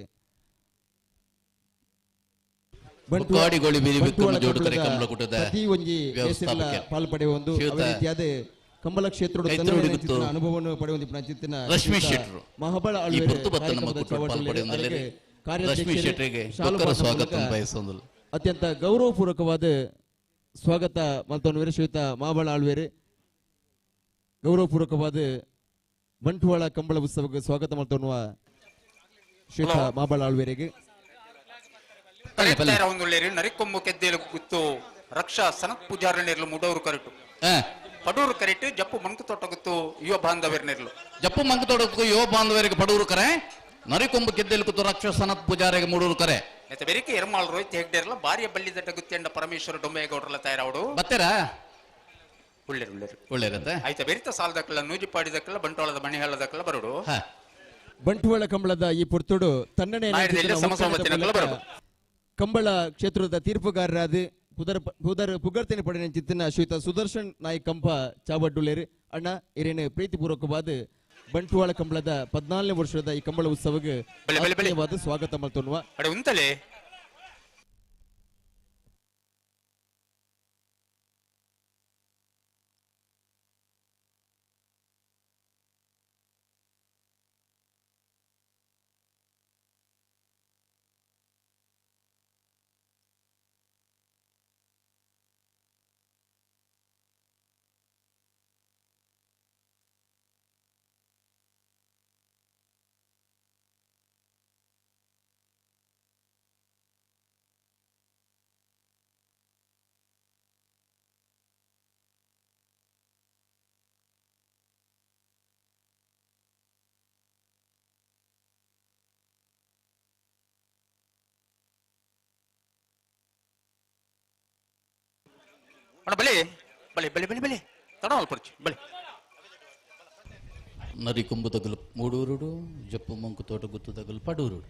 [SPEAKER 15] ಪ್ರತಿ ಒಂಜಿ ಪಾಲ್ಪಡೆ ಒಂದು ರೀತಿಯಾದ ಕಂಬಳ ಕ್ಷೇತ್ರದ ಅನುಭವವನ್ನು ಪಡೆಯುವ ಪ್ರಾಂತ್ಯನ ಮಹಾಬಳ ಅತ್ಯಂತ ಗೌರವಪೂರ್ವಕವಾದ ಸ್ವಾಗತ ಮಲ್ತೊಂದು ಶ್ರೀಯುತ ಮಹಾಬಳ ಆಳ್ವೇರು ಗೌರವಪೂರ್ವಕವಾದ ಬಂಟ್ವಾಳ ಕಂಬಳ ಉತ್ಸವಕ್ಕೆ ಸ್ವಾಗತ ಮಾಡ್ತೋನ್ನುವ ಶ್ರೀಯುತ ಮಹಾಬಳ ಆಳ್ವೇರಿಗೆ
[SPEAKER 8] ನರಿಕೊಂಬು ಕೆದ್ದೇಲು ಗುತ್ತು ರಕ್ಷಾ ಸನತ್ ಪೂಜಾರನೆರ್ಲು ಮುಡೂರು ಕರೆಟು ಪಡೂರು ಕರೆಟ್ ಜಪ್ಪು ಮಂಕು ತೋಟಗುತ್ತು ಯುವ ಬಾಂಧವರ್ನೆರ್ಲು
[SPEAKER 6] ಜಪ್ಪು ಮಂಕು ತೋಟಗುತ್ತು ಯುವ ಬಾಂಧವರಿಗೆ ಪಡೂರು ಕರೆ ನರಿಕೊಂಬು ಕೆದ್ದೇಲು ಗುತ್ತು ರಕ್ಷಾ ಸನತ್ ಪೂಜಾರಿಗೆ ಮೂಡೂರು ಕರೆ
[SPEAKER 8] ಮತ್ತೆ ಬೆರಿಕೆ ಎರ್ಮಾಳ್ ರೋಹಿತ್ ಹೆಗ್ಡೆರ್ಲ ಬಾರಿಯ ಬಳ್ಳಿದಡ್ಡ ಗುತ್ತೆಂಡ ಪರಮೇಶ್ವರ ಡೊಂಬೆಗೌಡ್ರಲ್ಲ ತಯಾರಾವಡು
[SPEAKER 6] ಬತ್ತೇರಾ
[SPEAKER 8] ಒಳ್ಳೆರತ್ತೆ ಆಯ್ತಾ ಬೆರಿತ ಸಾಲದಕ್ಕಲ್ಲ ನೂಜಿಪಾಡಿದಕ್ಕಲ್ಲ ಬಂಟ್ವಾಳದ ಮಣಿ ಹೇಳದಕ್ಕಲ್ಲ ಬರೋಡು
[SPEAKER 15] ಬಂಟ್ವಾಳ ಕಂಬಳದ ಈ ಪುರ್ತುಡು ತನ್ನನೇ ಕಂಬಳ ಕ್ಷೇತ್ರದ ತೀರ್ಪುಗಾರರಾದ ಪುಗರ್ತಿನ ಪಡೆಯ ಚಿತ್ತಿನ ಶ್ರೀಯುತ ಸುದರ್ಶನ್ ನಾಯ್ಕ್ ಕಂಪ ಚಾವಡ್ಡುಲೇರು ಅಣ್ಣ ಹಿರಿಯ ಪ್ರೀತಿಪೂರ್ವಕವಾದ ಬಂಟ್ವಾಳ ಕಂಬಳದ 14ನೇ ವರ್ಷದ ಈ ಕಂಬಳ ಉತ್ಸವಕ್ಕೆ ಸ್ವಾಗತ ಮಾಡ್ತೋನ್ವ
[SPEAKER 8] ಉಂತಲೇ ಬಲೆ ಬಲೆ ಬಲೆ ಬಲೆ ಬಲೆ ತಡವಲ್ ಪರ್ಚಿ ಬಲೆ
[SPEAKER 6] ನರಿಕೊಂಬು ತಗಲು ಮೂಡೂರುಡು ಜಪ್ಪು ಮಂಕು ತೋಟ ಗುತ್ತು ತಗಲು ಪಡೂರುಡು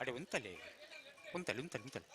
[SPEAKER 8] ಅಡೆ ಉಂತಲೆ ಉಂತಲೆ ಉಂತಲೆ ಉಂತಲೆ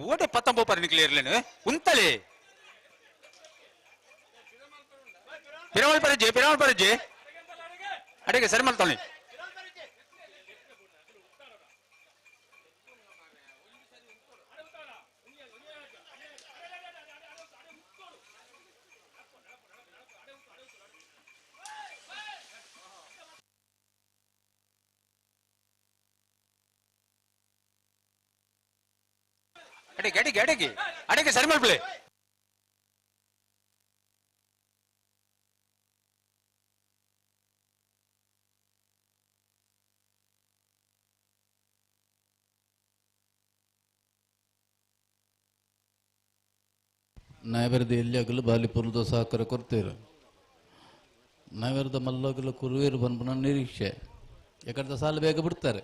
[SPEAKER 8] ಓಡೆ ಪತ್ತಂಬ ಪರ್ನಿಕ್ಲಿಯರ್ಲೇನು ಉಂತಲೆ ಪಿರಾಮಲ್ ಪರಜ್ಜೆ ಅಡೆಗೆ ಸರಿ ಮಾಡ್ತಾನೆ ಅಡೆಗೆ ಅಡೆಗೆ ಅಡೆಗೆ ಅಡೆಗೆ ಸರಿ ಮಾಡ್ಬಿಳೆ
[SPEAKER 6] ನಾವೆರದ ಎಲ್ಲಿಯಾಗಲು ಬಾಲಿಪುರದ ಸಹಕಾರ ಕೊಡ್ತೀರ ನಾವೆರದ ಮಲ್ಲಾಗಲು ಕುರುವೇರು ಬಂದ್ಬಿಡ ನಿರೀಕ್ಷೆ ಯಾಕಂದ್ರೆ ಸಾಲ ಬೇಗ ಬಿಡ್ತಾರೆ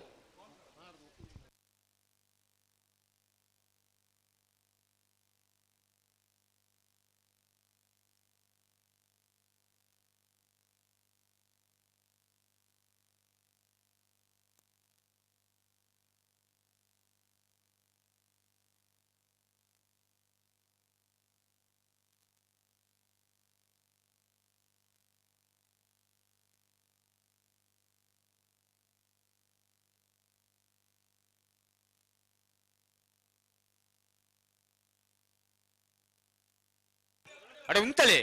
[SPEAKER 8] ಅಡೆ ಉಂತಲೆ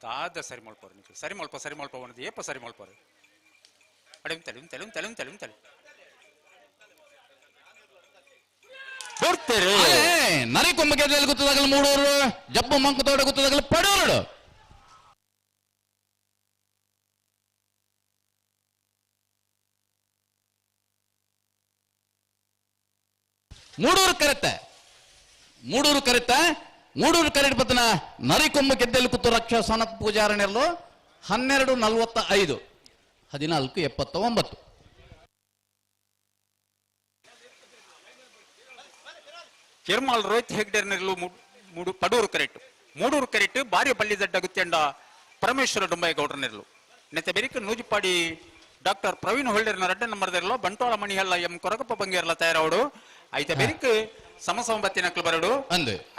[SPEAKER 8] ದಾದ ಸರಿ ಮಲ್ಪರು ನಿಖಿಲ್ ಸರಿ ಮಲ್ಪ ಅವನದು ಏಪ ಸರಿ ಮಲ್ಪರು ಅಡೆ ಉಂತಲೆ
[SPEAKER 6] ನರಿ ಕೊಂಬ ಗೆದ್ದಲ್ಲಿ ಗೊತ್ತದಾಗಲ್ಲ ಮೂಡೂರು ಜಪ್ಪು ಮಂಕು ತೋಟ ಗೊತ್ತದಾಗಲ್ಲ ಪಡೋರು ಮೂಡೂರು ಕರೆಕ್ಟ್ ಬತ್ತನ ನರಿಕೊಂಬ ಗೆದ್ದಲ್ಲಿ ಕೂತು ರಕ್ಷಾ ಸನತ್ ಪೂಜಾರಣ್ಯರ್ಲು 12:45 14:79
[SPEAKER 8] ಕೆರ್ಮಾಲ್ ರೋಹಿತ್ ಹೆಗ್ಡೇರ್ ನೆರಳು ಪಡೂರು ಕರೆಕ್ಟ್ ಬಾರಿ ಬಲ್ಲಿದಡ್ಡ ಗುತ್ತೆಂಡ ಪರಮೇಶ್ವರ ಡೊಂಬಾಯಿಗೌಡರ ನೆರಳು ನೆತ್ತೆ ಬೆರಿಕ ನೂಜಿಪಾಡಿ ಡಾಕ್ಟರ್ ಪ್ರವೀಣ್ ಹೊಳ್ಳೆರ್ನ ರಡ್ಡ ನಂಬರ್ದೆರಲು ಬಂಟ್ವಾಳ ಮಣಿಹಲ್ಲ ಎಂ ಕೊರಗಪ್ಪ ಬಂಗೇರ್ಲ ತಯಾರವಡು ಐತೆ ಬೆರಿಕ ಸಮಸಂಬತ್ತಿನಕ್ಲು ಬರಡು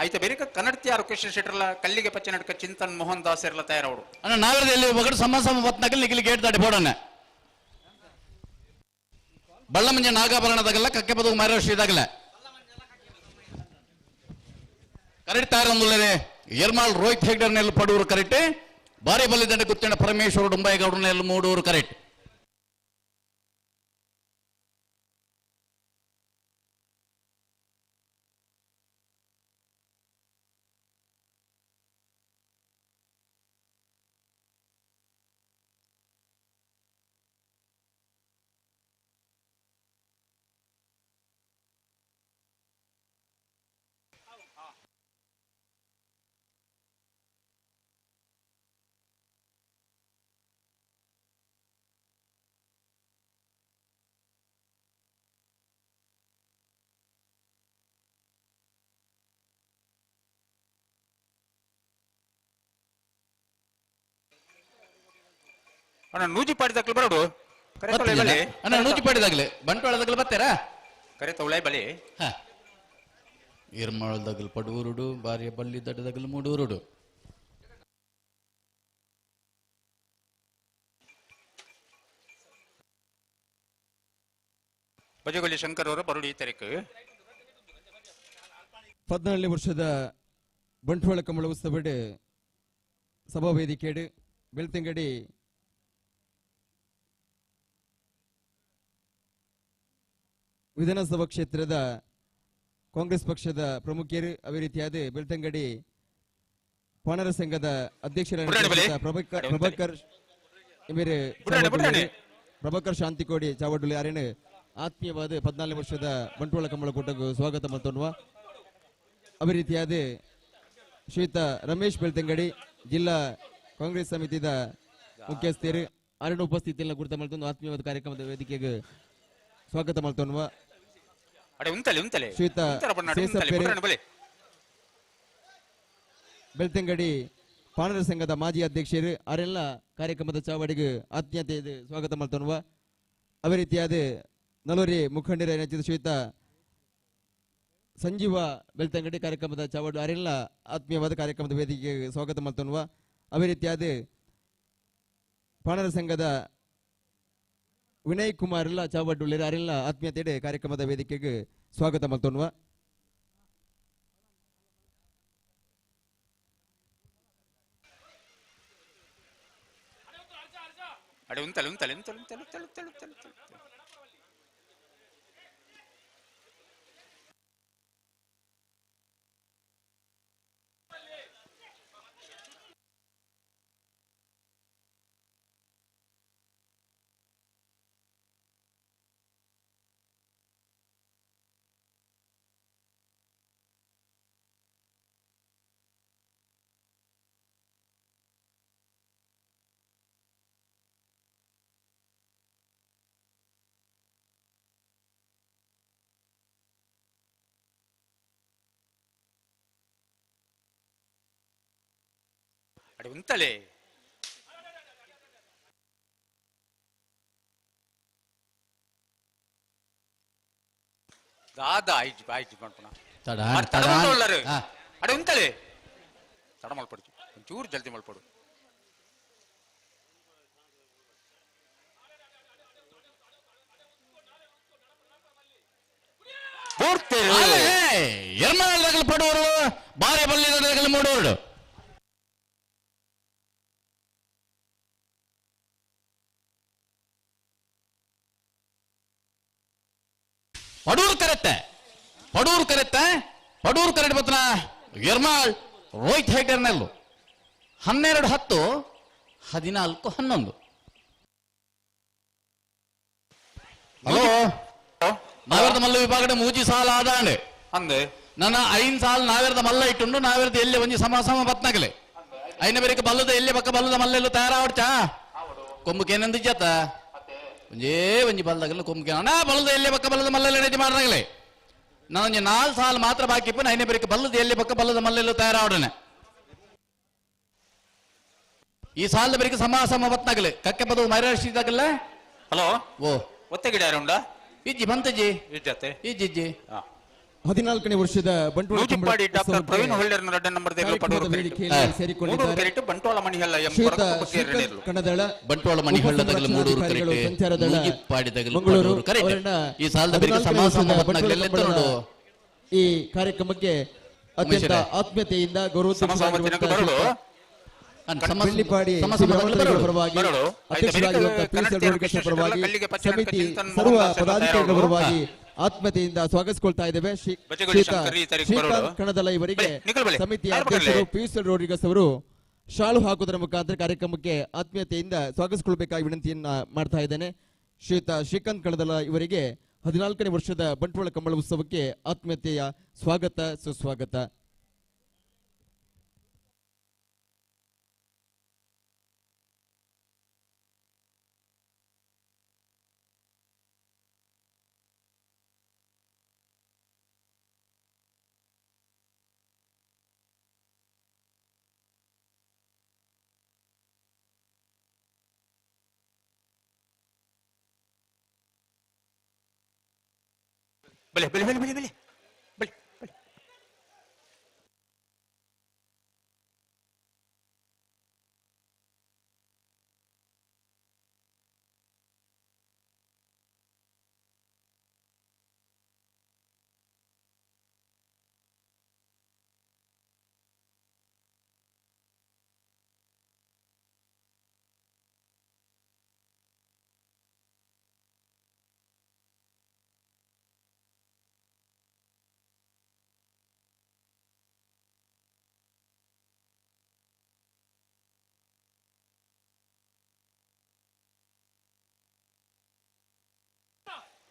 [SPEAKER 8] ಐತೆ ಬೆರಿಕ ಕನ್ನಡತಿಯಾರು ಕೃಷ್ಣ ಶೆಟ್ಟರ್ಲ ಕಲ್ಲಿಗೆ ಪಚ್ಚನಡ್ಕ ಚಿಂತನ್ ಮೋಹನ್ ದಾಸ್ ಇರ್ಲ ತಯಾರವಡು
[SPEAKER 6] ನಾಗರದಲ್ಲಿ ಒಗಡು ಸಮಸಂಬತ್ನಕಲ್ ನಿಖಿಲಿ ಗೇಟ್ ದಾಟಿ ಬೋಡನೆ ಬಳ್ಳಮಂಜ ನಾಗಾಭರಣದಾಗಲ್ಲ ಕಕ್ಕೆ ಬದುಕು ಮಹಾರಾಷ್ಟ್ರದಾಗಲ್ಲ ಕರೆಕ್ಟ್ ತಯಾರೊಂದುಲ್ಲದೆ ಎರ್ಮಾಳ್ ರೋಹಿತ್ ಹೆಗ್ಡರ್ ನೆಲ್ಲು ಪಡೂರು ಕರೆಕ್ಟ್ ಬಾರಿ ಬಲ್ಲಿದಂಡ ಗುತ್ತೇಣ ಪರಮೇಶ್ವರ ಡೊಂಬಾಯಿಗೌಡರ ನೆಲ್ಲು ಮೂಡೂರು ಕರೆಕ್ಟ್
[SPEAKER 8] ನೂಜಿಪಾಡಿದಾಗ್ಲಿ ಬರೋಡು
[SPEAKER 6] ನೂಜಿಪಾಡಿದಾಗ್ಲಿ ಬಂಟ್ವಾಳದಾಗ್ಲಿ ಬರ್ತಾರಾ
[SPEAKER 8] ಕರೆತ ಉಳಾಯ್ ಬಳಿ
[SPEAKER 6] ಇರ್ಮಾಳದಾಗಲ್ ಪಡೂರುಡು ಬಾರಿಯ ಬಳ್ಳಿ ದಡ್ಡದಾಗಲ್ ಮೂಡೂರುಡು
[SPEAKER 8] ಬಜಗೊಳ್ಳಿ ಶಂಕರ್ ಅವರ ಬರುಡಿ ತಾರೀಕು
[SPEAKER 15] 14 ವರ್ಷದ ಬಂಟ್ವಾಳ ಕಮಲ ಉತ್ಸವಡ್ ಸಭಾ ವೇದಿಕೆಡ್ ಬೆಳ್ತಂಗಡಿ ವಿಧಾನಸಭಾ ಕ್ಷೇತ್ರದ ಕಾಂಗ್ರೆಸ್ ಪಕ್ಷದ ಪ್ರಮುಖರು ಅದೇ ರೀತಿಯಾದ ಬೆಳ್ತಂಗಡಿ ಪಾಣರ ಸಂಘದ ಅಧ್ಯಕ್ಷರಾದ ಪ್ರಭಾಕರ್ ಶಾಂತಿಕೋಡಿ ಚಾವಡ್ಲಿ ಅರೇನ್ ಆತ್ಮೀಯವಾದ 14 ವರ್ಷದ ಬಂಟ್ವಾಳ ಕಮಲ ಕೂಟಕ್ಕೆ ಸ್ವಾಗತ ಮತ್ತೊನ್ನುವ ಅದೇ ರೀತಿಯಾದ ಶ್ರೀಯುತ ರಮೇಶ್ ಬೆಳ್ತಂಗಡಿ ಜಿಲ್ಲಾ ಕಾಂಗ್ರೆಸ್ ಸಮಿತಿದ ಮುಖ್ಯಸ್ಥರು ಅರಣ್ಯ ಉಪಸ್ಥಿತಿಯನ್ನು ಗುರುತ ಮಾಡ್ಕೊಂಡು ಆತ್ಮೀಯವಾದ ಕಾರ್ಯಕ್ರಮದ ವೇದಿಕೆಗೆ ಸ್ವಾಗತ ಮಾಡ್ತೋನ್ವ ಶ್ರೀಯುತ ಬೆಳ್ತಂಗಡಿ ಪಾಣರ ಸಂಘದ ಮಾಜಿ ಅಧ್ಯಕ್ಷರು ಅವರೆಲ್ಲ ಕಾರ್ಯಕ್ರಮದ ಚಾವಡಿಗೆ ಆತ್ಮೀಯತೆ ಸ್ವಾಗತ ಮಾಡ್ತೋನ್ವ ಅದೇ ರೀತಿಯಾದ ನಲೂರಿ ಮುಖಂಡರ ನೆಚ್ಚಿದ ಶ್ರೀಯುತ ಸಂಜೀವ ಬೆಳ್ತಂಗಡಿ ಕಾರ್ಯಕ್ರಮದ ಚಾವಡು ಅವರೆಲ್ಲ ಆತ್ಮೀಯವಾದ ಕಾರ್ಯಕ್ರಮದ ವೇದಿಕೆಗೆ ಸ್ವಾಗತ ಮಾಡ್ತೋನ್ವ ಅದೇ ರೀತಿಯಾದ ಪಾಣರ ಸಂಘದ ವಿನಯ್ ಕುಮಾರ್ ಎಲ್ಲ ಚಾವಡ್ಡುಳ್ಳಿರ ಅವರೆಲ್ಲ ಆತ್ಮೀಯತೆ ಕಾರ್ಯಕ್ರಮದ ವೇದಿಕೆಗೆ ಸ್ವಾಗತ ಮಾಡ್ತೋನ್ವ
[SPEAKER 8] ಉಂತಲೆ ದಾದ ಆಯ್ಜಿ ಆಯ್ಜಿ ಮಾಡ್ಪಣ ಅಡೆ ಉಂತಲೆ ತಡ ಮಲ್ಪಡು ಒಂಚೂರು ಜಲ್ದಿ ಮಲ್ಪಡು
[SPEAKER 6] ಎರ್ಮಾಳದಗಲು ಪಡುವರು ಬಾರೆ ಬಲ್ಲಿದಗಲು ಮೂಡೋರು ಪಡೂರು ಕರೆಕ್ಟ್ ಬತ್ತನ ಎರ್ಮಾಳ್ ರೋಹಿತ್ ಹೆಗ್ಡರ್ನಲ್ಲು 12-10 14-11. ಹಲೋ ನಾವೇರ್ದ ಮಲ್ಲ ವಿಭಾಗದ ಮೂಜಿ ಸಾಲ ಆದಾಂಡೆ
[SPEAKER 8] ಅಂದೆ
[SPEAKER 6] ನನ್ನ 5 ಸಾಲ ನಾವೇರ್ದ ಮಲ್ಲ ಇಟ್ಟುಂಡು ನಾವೇರ್ದ ಎಲ್ಲಿ ಒಂಜಿ ಸಮ ಬತ್ನಾಗಲೆ ಐನ ಬೇರೆ ಬಲ್ಲದ ಎಲ್ಲಿ ಪಕ್ಕ ಬಲ್ಲದ ಮಲ್ಲೆಲ್ಲ ತಯಾರಾವಡ್ಚಾ ಕೊಂಬುಕೇನೆಂದು ಜತ ಒಂಜಿ ಬಲ್ಲದಾಗಲ್ಲ ಕೊಂಬುಕೇನ ಬಲ್ಲದ ಎಲ್ಲಿ ಪಕ್ಕ ಬಲ್ಲದ ಮಲ್ಲೆಲ್ಲ ನೆಜಿ ಮಾಡ್ದಾಗಲೆ ನಾನು 4 ಸಾಲ ಮಾತ್ರ ಬಾಕಿ ಇಪ್ಪ ಐನ ಬೇರೆ ಬಲ್ಲದ ಎಲ್ಲಿ ಪಕ್ಕ ಬಲ್ಲದ ಮಲ್ಲೆಲ್ಲ ತಯಾರಾವಡನೆ ಈ ಸಾಲದ ಬೇರೆ ಸಮ ಬತ್ನಾಗಲೆ ಕಕ್ಕೆ ಪದವು ಮೈರಾಷ್ಟ್ರೀದಾಗಲ್ಲ.
[SPEAKER 8] ಹಲೋ
[SPEAKER 6] ಓ
[SPEAKER 8] ಒತ್ತೆ ಗಿಡ ಯಾರುಂಡ
[SPEAKER 6] ಇಜ್ಜಿ ಬಂತಜ್ಜಿ
[SPEAKER 8] ಇಜ್ಜತೆ
[SPEAKER 6] ಇಜ್ಜಿ
[SPEAKER 15] 14ನೇ ವರ್ಷದ ಬಂಟ್ವಾಳ
[SPEAKER 8] ನೂಜಿಪ್ಪಾಡಿ ಡಾಕ್ಟರ್ ಪ್ರವೀಣ್ ಹೊಳ್ಳೆರ್ ರಡ್ಡ ನಂಬರ್ ದೇಗಲ ಪಡೋರು
[SPEAKER 15] ಸೇರಿಕೊಂಡಿದ್ದಾರೆ.
[SPEAKER 8] ಕರೆಕ್ಟ್ ಬಂಟ್ವಾಳ ಮಣಿಹಲ್ಲ ಎಂ
[SPEAKER 15] ಕಣದಳ
[SPEAKER 6] ಬಂಟ್ವಾಳ ಮಣಿಹಳ್ಳದಗಲ ಮೂಡೂರು ಕರೆಕ್ಟ್ ನೂಜಿಪ್ಪಾಡಿದಗಲ ಪಡೋರು ಕರೆಕ್ಟ್ ಈ ಸಾಲದ ಬೇರೆ ಸಮ ಬತ್ನಾಗಲೆಲ್ಲ ನೋಡು.
[SPEAKER 15] ಈ ಕಾರ್ಯಕ್ರಮಕ್ಕೆ ಅತ್ಯಂತ ಆತ್ಮೀಯತೆಯಿಂದ ಗೌರವ ಬೆಳ್ಳಿಪಾಡಿ ಪರವಾಗಿ ಅಧ್ಯಕ್ಷರಾಗಿರುವಂತಹ ಸಮಿತಿ ಸರ್ವ ಪದಾಧಿಕಾರಿಗಳ ಪರವಾಗಿ ಆತ್ಮೀಯತೆಯಿಂದ ಸ್ವಾಗತಿಸಿಕೊಳ್ತಾ ಇದ್ದೇವೆ. ಶ್ರೀಕಾಂತ್ ಕಣದಲ ಇವರಿಗೆ ಸಮಿತಿಯ ಅಧ್ಯಕ್ಷರು ಪಿಯುಸಿ ರೋಡ್ರಿಗಸ್ ಅವರು ಶಾಲು ಹಾಕುವುದರ ಮುಖಾಂತರ ಕಾರ್ಯಕ್ರಮಕ್ಕೆ ಆತ್ಮೀಯತೆಯಿಂದ ಸ್ವಾಗತಿಸಿಕೊಳ್ಳಬೇಕಾಗಿ ವಿನಂತಿಯನ್ನ ಮಾಡ್ತಾ ಇದ್ದೇನೆ. ಶ್ರೀಕಾಂತ್ ಕಣದಲ ಇವರಿಗೆ 14ನೇ ವರ್ಷದ ಬಂಟ್ವಾಳ ಕಂಬಳ ಉತ್ಸವಕ್ಕೆ ಆತ್ಮೀಯತೆಯ ಸ್ವಾಗತ ಸುಸ್ವಾಗತ.
[SPEAKER 8] ಬಲೆ ಬಲೆ ಬಲೆ ಬಲೆ ಬಲೆ ಬಲೆ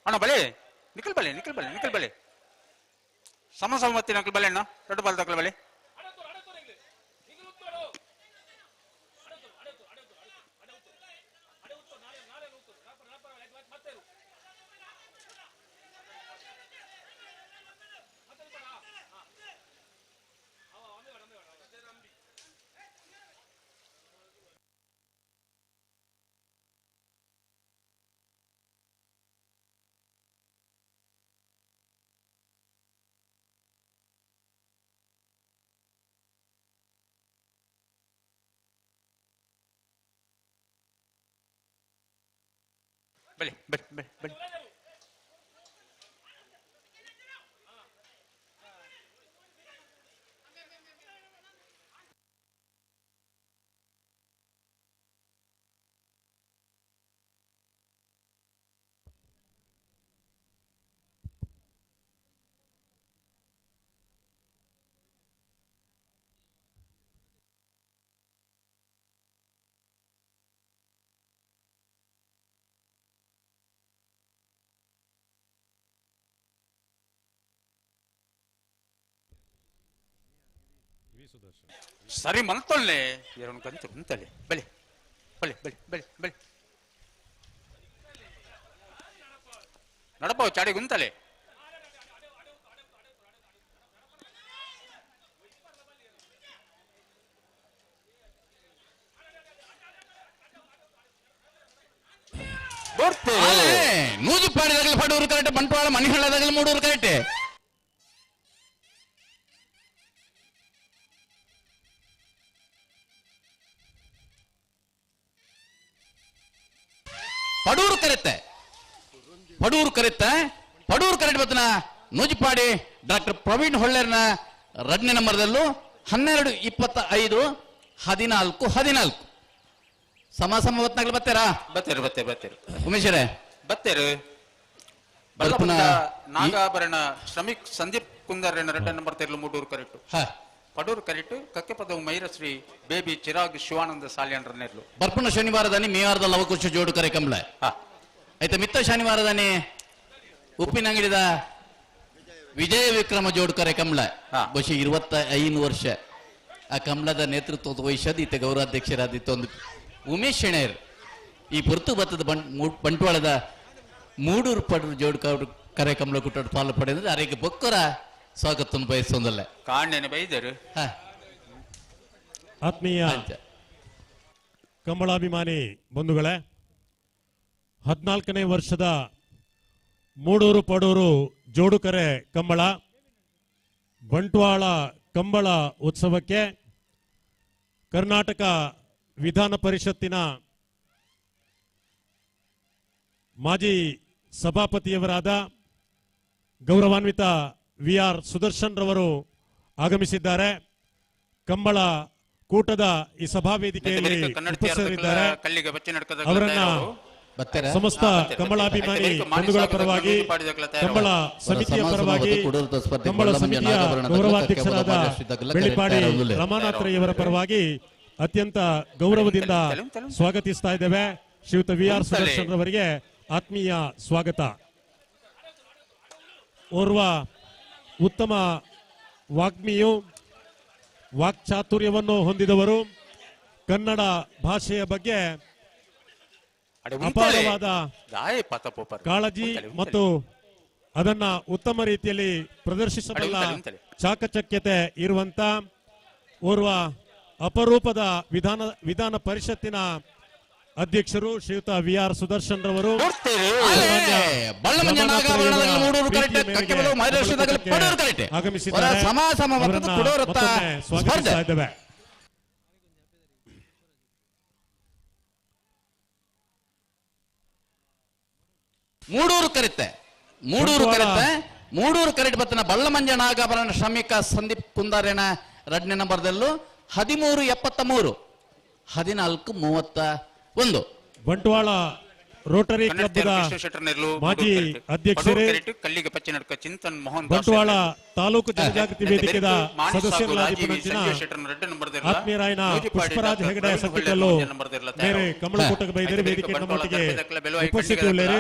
[SPEAKER 8] ಅಣ್ಣ ಬಲೆ ನಿಖಲ್ ಬಲೆ ನಿಖಲ್ ಬಲೆ ನಿಖಲ್ ಬಲೆ ಸಮಸಮತಿ ನಕಲ್ ಬಲೆ ಅಣ್ಣ ದೊಡ್ಡ ಬಾಲ್ ತಕಲ್ ಬಲೆ ಬಲೆ ಬಲೆ ಬಲೆ ಬಲೆ ಸರಿ ಮಲ್ತೊಳ್ಳೆ ಎರಡು ಕಂತು ಕುಂತಲೆ ಬಲೆ ಬಲೆ ಬಲೆ ಬಲೆ ಬಲೆ ನಡಪ ಚಾಡಿ ಗುಂತಲೆ
[SPEAKER 6] ನೂಜಿಪ್ಪಾಡಿದಾಗಲಿ ಪಡೂರು ಕರೆಕ್ಟ್ ಬಂಟ್ವಾಳ ಮಣಿಹಳ್ಳದಾಗಲಿ ಮೂಡೂರು ಕರೆಕ್ಟ್ ಪಡೂರು ಕರೆಕ್ಟ್ ಬತ್ತನ ನೂಜಿಪ್ಪಾಡಿ ಡಾಕ್ಟರ್ ಪ್ರವೀಣ್ ಹೊಳ್ಳೆರ್ನ 2ನೇ ನಂಬರ್ದಲ್ಲೂ 12-25-14-14 ಸಮ ಹೊತ್ನಾಗ್ಲಿ ಬತ್ತೇರಾ?
[SPEAKER 8] ಬತ್ತೇರು
[SPEAKER 6] ಉಮೇಶರೇ
[SPEAKER 8] ಬತ್ತೇರು ನಾಗಾಭರಣ ಶ್ರಮಿಕ್ ಸಂದೀಪ್ ಕುಂದರ್ 2 ನಂಬರ್ ತೆರಲು ಮೂಡೂರು ಕರೆಕ್ಟು ಪಡೂರು ಕರೆಕ್ಟು ಕಕ್ಕೆ ಪದವು ಮೈರಶ್ರೀ ಬೇಬಿ ಚಿರಾಗ್ ಶಿವಾನಂದ ಸಾಲಿಯಂಡ್ರ ನೆರ್ಲು
[SPEAKER 6] ಬರ್ಪುಣ ಶನಿವಾರದಾನಿ ಮೇವಾರದಲ್ಲಿ ಅವಕಾಶ ಜೋಡು ಕರೆ ಕಂಬಳ ಆಯ್ತಾ ಮಿತ್ತ ಶನಿವಾರದಾನಿ ಉಪ್ಪಿನಂಗಡಿದ ವಿಜಯ ವಿಕ್ರಮ ಜೋಡು ಕರೆ ಕಂಬಳ ಬಹುಶಃ 25 ವರ್ಷ ಆ ಕಂಬಳದ ನೇತೃತ್ವದ ವಹಿಸೋದು ಈತ ಗೌರವಾಧ್ಯಕ್ಷರಾದಿತ್ತು ಒಂದು ಉಮೇಶ್ ಶೆಣೇರ್ ಈ ಪುರ್ತು ಬತ್ತದ ಬಂಟ್ವಾಳದ ಮೂಡೂರು ಪಡೂರು ಜೋಡು ಕರೆ ಕಂಬಳ ಕುಟ್ಟ ಪಾಲು ಪಡೆದ್ರೆ ಅರೆಗೆ ಬೊಕ್ಕರ ಸ್ವಾಗತ ಬಯಸೋದಲ್ಲ
[SPEAKER 8] ಕಾಣೆನೆ ಬೈದರು
[SPEAKER 1] ಆತ್ಮೀಯ ಕಂಬಳಾಭಿಮಾನಿ ಬಂಧುಗಳೇ, 14ನೇ ವರ್ಷದ ಮೂಡೂರು ಪಡೂರು ಜೋಡುಕರೆ ಕಂಬಳ ಬಂಟ್ವಾಳ ಕಂಬಳ ಉತ್ಸವಕ್ಕೆ ಕರ್ನಾಟಕ ವಿಧಾನ ಪರಿಷತ್ತಿನ ಮಾಜಿ ಸಭಾಪತಿಯವರಾದ ಗೌರವಾನ್ವಿತ VR ಸುದರ್ಶನ್ ರವರು ಆಗಮಿಸಿದ್ದಾರೆ. ಕಂಬಳ ಕೂಟದ ಈ ಸಭಾ ವೇದಿಕೆಯಲ್ಲಿ ಉಪಸ್ಥಿತರಿದ್ದಾರೆ. ಅವರನ್ನ ಸಮಸ್ತ ಕಂಬಳಾಭಿಮಾನಿ ಬಂಧುಗಳ ಪರವಾಗಿ, ಕಂಬಳ ಸಮಿತಿಯ ಪರವಾಗಿ, ಕಂಬಳ ಸಮಿತಿಯ ಗೌರವಾಧ್ಯಕ್ಷರಾದ ಬೆಳ್ಳಿಪಾಡಿ ರಮಾನಾಥ್ರಯವರ ಪರವಾಗಿ ಅತ್ಯಂತ ಗೌರವದಿಂದ ಸ್ವಾಗತಿಸ್ತಾ ಇದ್ದೇವೆ. ಶ್ರೀಯುತ VR ಸುದರ್ಶನ್ ರವರಿಗೆ ಆತ್ಮೀಯ ಸ್ವಾಗತ. ಓರ್ವ ಉತ್ತಮ ವಾಗ್ಮಿಯು, ವಾಕ್ಚಾತುರ್ಯವನ್ನು ಹೊಂದಿದವರು, ಕನ್ನಡ ಭಾಷೆಯ ಬಗ್ಗೆ ಅಪಾರವಾದ ಕಾಳಜಿ ಮತ್ತು ಅದನ್ನ ಉತ್ತಮ ರೀತಿಯಲ್ಲಿ ಪ್ರದರ್ಶಿಸಬಲ್ಲ ಚಾಕಚಕ್ಯತೆ ಇರುವಂತ ಓರ್ವ ಅಪರೂಪದ ವಿಧಾನ ಪರಿಷತ್ತಿನ ಅಧ್ಯಕ್ಷರು ಶ್ರೀಯುತ VR ಸುದರ್ಶನ್ ರವರು ಆಗಮಿಸಿದ್ದಾರೆ. ಸ್ವಾಗತಿಸ್ತಾ ಇದ್ದೇವೆ.
[SPEAKER 6] ಮೂಡೂರು ಕರೆತೆ ಬತ್ತನ ಬಳ್ಳಮಂಜ ನಾಗಾಭರಣ ಶ್ರಮಿಕ ಸಂದೀಪ್ ಕುಂದಾರೇನ 2ನೇ ನಂಬರ್ದಲ್ಲೂ 13-73 14-31
[SPEAKER 1] ಬಂಟ್ವಾಳ ರೋಟರಿ ಕ್ಲಬ್ನ ಮಾಜಿ ಅಧ್ಯಕ್ಷರೇ, ಬಂಟ್ವಾಳ ತಾಲೂಕು ಜನಜಾಗೃತಿ ವೇದಿಕೆಯ ಸದಸ್ಯರಾಗಿ ಆತ್ಮೀಯರಾಯನ ಪುಷ್ಪರಾಜ್ ಹೆಗಡೆ ಸತ್ತಿಕಲ್ಲು ಬೇರೆ ಕಮಲಕೂಟಕ್ಕೆ ಬೈದರೆ ವೇದಿಕೆ ನಮ್ಮೊಟ್ಟಿಗೆ ಉಪಸ್ಥಿತರಿದ್ದಾರೆ.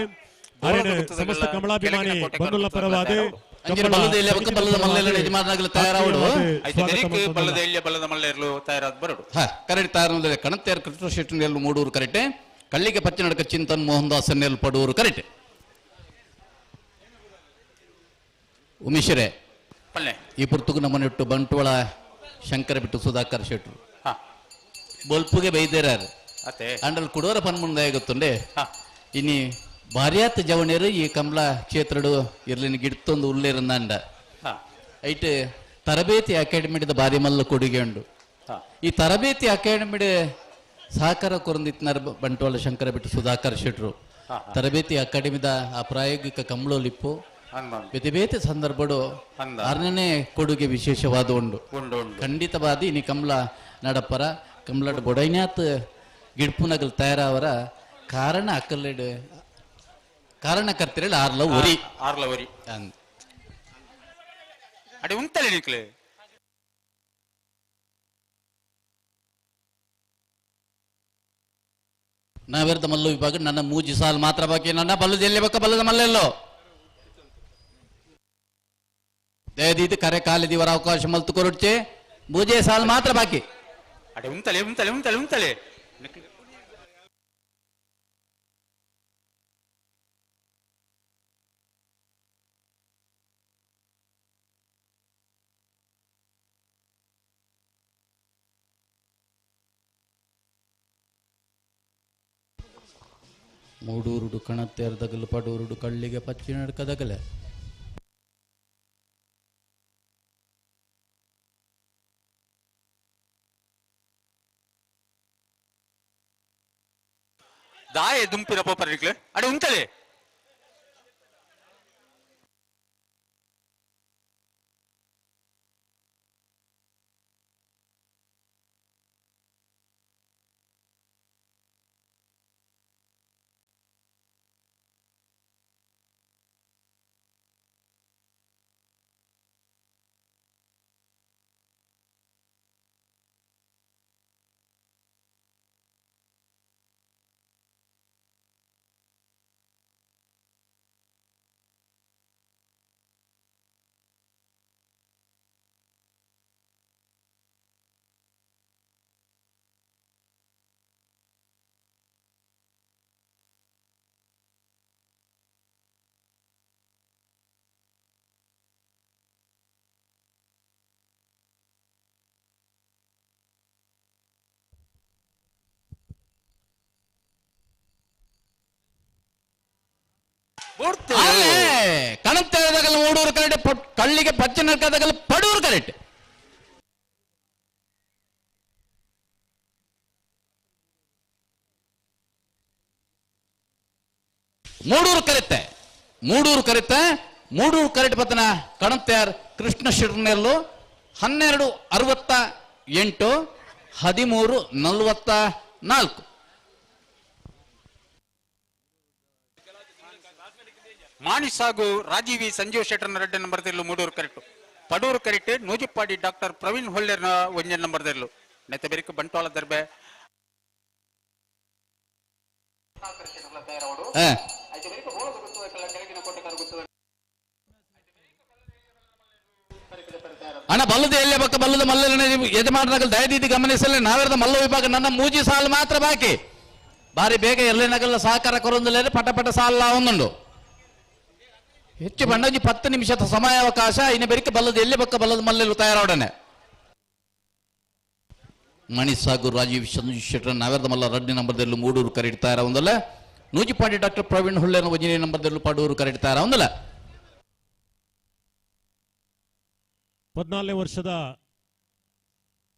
[SPEAKER 1] ಸಮಸ್ತ ಕಮಲಾಭಿಮಾನಿ ಬಂಧುಗಳ ಪರವಾದ
[SPEAKER 6] ಕಣತ್ತೇರ್ ಕೃಷ್ಣ ಶೆಟ್ಟಿ ಮೂಡೂರು ಕರೆಕ್ಟೆ, ಕಳ್ಳಿಗೆ ಪಚ್ಚನಡಕ ಚಿಂತನ್ ಮೋಹನ್ ದಾಸ್ ಪಡೂರು ಕರೆಕ್ಟೆ. ಉಮೇಶರೇ, ಈ ಪುರ್ತುಕು ನಮ್ಮನಿಟ್ಟು ಬಂಟ್ವಾಳ ಶಂಕರ ಬಿಟ್ಟು ಸುಧಾಕರ್ ಶೆಟ್ರು ಬೊಲ್ಪುಗೆ ಬೈದೇರಾರು ಅಂಡಲ್ ಕುಡೋರ ಪನ್ಮುಂದೆ ಗೊತ್ತುಂಡೆ ಇನಿ ಭಾರ್ಯಾತ್ ಜವಣಿಯರು ಈ ಕಮಲ ಕ್ಷೇತ್ರಡು ಇರ್ಲಿನ ಗಿಡ್ತೊಂದು ಉಳ್ಳೇರಂದ ಐಟ್ ತರಬೇತಿ ಅಕಾಡೆಮಿದ ಬಾರಿ ಮಲ್ಲ ಕೊಡುಗೆ ಉಂಡು. ಈ ತರಬೇತಿ ಅಕಾಡೆಮಿಡ್ ಸಹಕಾರ ಕೊರಂದಿತ್ತಿನಾರ ಬಂಟ್ವಾಳ ಶಂಕರ ಬಿಟ್ಟು ಸುಧಾಕರ್ ಶೆಟ್ರು ತರಬೇತಿ ಅಕಾಡೆಮಿದ ಆ ಪ್ರಾಯೋಗಿಕ ಕಂಬಳೋಲಿಪ್ಪು ಬೇತೆ ಬೇತೆ ಸಂದರ್ಭಡು 6ನೇ ಕೊಡುಗೆ ವಿಶೇಷವಾದ ಉಂಡು. ಖಂಡಿತವಾದಿ ಇನಿ ಕಮಲ ನಡಪರ ಕಮಲಡ್ ಬೊಡೈನ್ಯಾತ್ ಗಿಡ್ಪುನಗಲ್ ತಯಾರವರ ಕಾರಣ ಅಕ್ಕಲ್ಲೆಡ್ ಕಾರಣಕರ್ತಿರಲ್ಲ ಆರ್ಲ ಒರಿ
[SPEAKER 8] ಅಡೆ ಉಂಟಲೆ ನಿಕ್ಲೆ
[SPEAKER 6] ನಾವಿರದ ಮಲ್ಲು ವಿಭಾಗ ನನ್ನ ಮೂಜಿ ಸಾಲ್ ಮಾತ್ರ ಬಾಕಿ, ನನ್ನ ಬಲ್ಲದ ಎಲ್ಲಿ ಬೇಕ ಬಲ್ಲದ ಮಲ್ಲೆಲ್ಲೋ ದಯದೀದು ಕರೆ ಕಾಲಿದೀವರ ಅವಕಾಶ ಮಲ್ತು ಕೊರಡ್ಚೆ ಮೂಜೆ ಸಾಲ್ ಮಾತ್ರ ಬಾಕಿ.
[SPEAKER 8] ಅಡೆ ಉಂಟಲೆ
[SPEAKER 6] ಮೂಡೂರುಡು ಕಣತ್ತೇರ್ದಗಲು ಪಡೂರುಡು ಕಳ್ಳಿಗೆ ಪಚ್ಚಿ ನಡ್ಕದಗಲೆ
[SPEAKER 8] ದಾಯ ದುಂಪಿನ ಪೋಪರ್ನಿಕ್ಲೆ ಅಡೆ ಉಂಟಲೆ
[SPEAKER 6] ಕಣಂತೇಳದಾಗಲ್ಲ ಮೂಡೂರು ಕರೆಕ್ಟ್, ಕಳ್ಳಿಗೆ ಪಚ್ಚನರ್ಕದಾಗಲ್ಲ ಪಡೂರು ಕರೆಕ್ಟ್. ಮೂಡೂರು ಕರೆತ್ತೆ ಮೂಡೂರು ಕರೆಕ್ಟ್ ಪತ್ತನ ಕಣಂತ್ಯಾರ್ ಕೃಷ್ಣ ಶಿರ್ನೆಲ್ಲು 12:68 13:44.
[SPEAKER 8] ಮಾಣಿಸಾಗು ರಾಜೀವಿ ಸಂಜೀವ್ ಶೆಟ್ಟರ್ನ 2 ನಂಬರ್ದಲ್ಲೂ ಮೂಡೂರು ಕರೆಕ್ಟ್. ಪಡೂರು ಕರೆಕ್ಟ್ ನೂಜಿಪ್ಪಾಡಿ ಡಾಕ್ಟರ್ ಪ್ರವೀಣ್ ಹೊಳ್ಳೆರ್ನ 1 ನಂಬರ್ದಲ್ಲೂ ನೆತ್ತ ಬೆರಿಕ ಬಂಟ್ವಾಳ ದರ್ಬೆ
[SPEAKER 6] ಅಣ್ಣ ಬಲ್ಲದ ಎಲ್ಲೇ ಪಕ್ಕ ಬಲ್ಲದ ಮಲ್ಲ ಯಜಮಾನನಗಲ್ ದಯದೀದಿ ಗಮನಿಸಲೇ ನಾವೆರದ ಮಲ್ಲ ವಿಭಾಗ ನನ್ನ ಮೂಜಿ ಸಾಲು ಮಾತ್ರ ಬಾಕಿ ಬಾರಿ ಬೇಗ ಎಲ್ಲೇನಗಲ್ಲ ಸಹಕಾರ ಕೊರೊಂದಲೇ ಪಟ ಪಟ ಸಾಲ ಒಂದುಂಡು ಹೆಚ್ಚು ಬಂಡಜಿ 10 ನಿಮಿಷದ ಸಮಯಾವಕಾಶ ಇನ್ನು ಬೆರಿಕ ಬಲ್ಲದ ಎಲ್ಲೇ ಪಕ್ಕ ಬಲ್ಲದ ಮಲ್ಲೆಲು ತಯಾರಾಡನೆ ಮಣಿಸಾಗು ರಾಜೀವ್ ಚಂದ್ರಶೇಖರ್ ನಾವೆರದ ಮಲ್ಲ 2 ನಂಬರ್ದಲ್ಲೂ ಮೂಡೂರು ಕರೆಕ್ಟ್ ತಯಾರ ಒಂದಲ್ಲ ನೂಜಿಪಾಡಿ ಡಾಕ್ಟರ್ ಪ್ರವೀಣ್ ಹುಳ್ಳೆನ 1 ನಂಬರ್ದಲ್ಲೂ ಪಡೂರು ಕರೆಕ್ಟ್ ತಯಾರ ಒಂದಲ್ಲ.
[SPEAKER 1] 14 ವರ್ಷದ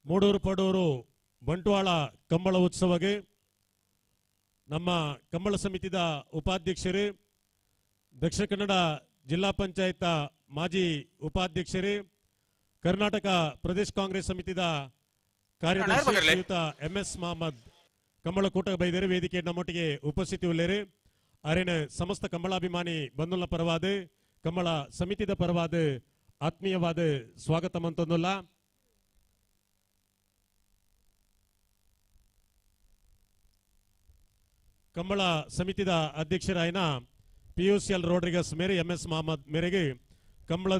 [SPEAKER 1] ಮೂಡೂರು ಪಡೂರು ಬಂಟ್ವಾಳ ಕಂಬಳ ಉತ್ಸವಕ್ಕೆ ನಮ್ಮ ಕಂಬಳ ಸಮಿತಿದ ಉಪಾಧ್ಯಕ್ಷರು, ದಕ್ಷಿಣ ಕನ್ನಡ ಜಿಲ್ಲಾ ಪಂಚಾಯತ್ ಮಾಜಿ ಉಪಾಧ್ಯಕ್ಷರು, ಕರ್ನಾಟಕ ಪ್ರದೇಶ ಕಾಂಗ್ರೆಸ್ ಸಮಿತಿದ ಕಾರ್ಯದರ್ಶಿ ಶ್ರೀಯುತ MS ಮೊಹಮ್ಮದ್ ಕಂಬಳ ಕೂಟ ಬೈದರೆ ವೇದಿಕೆ ನಮ್ಮೊಟ್ಟಿಗೆ ಉಪಸ್ಥಿತಿ ಉಳ್ಳೇರು. ಅರೇನ ಸಮಸ್ತ ಕಂಬಳಾಭಿಮಾನಿ ಬಂಧುಗಳ ಪರವಾದ ಕಂಬಳ ಸಮಿತಿದ ಪರವಾದ ಆತ್ಮೀಯವಾದ ಸ್ವಾಗತ ಮಂತೊಂದುಲ್ಲ. ಕಂಬಳ ಸಮಿತಿದ ಅಧ್ಯಕ್ಷರಾಯನ PUCL ರೋಡ್ರಿಗಸ್ ಮೇರೆ MS ಮೊಹಮ್ಮದ್ ಮೇರೆಗೆ ಕಂಬಳ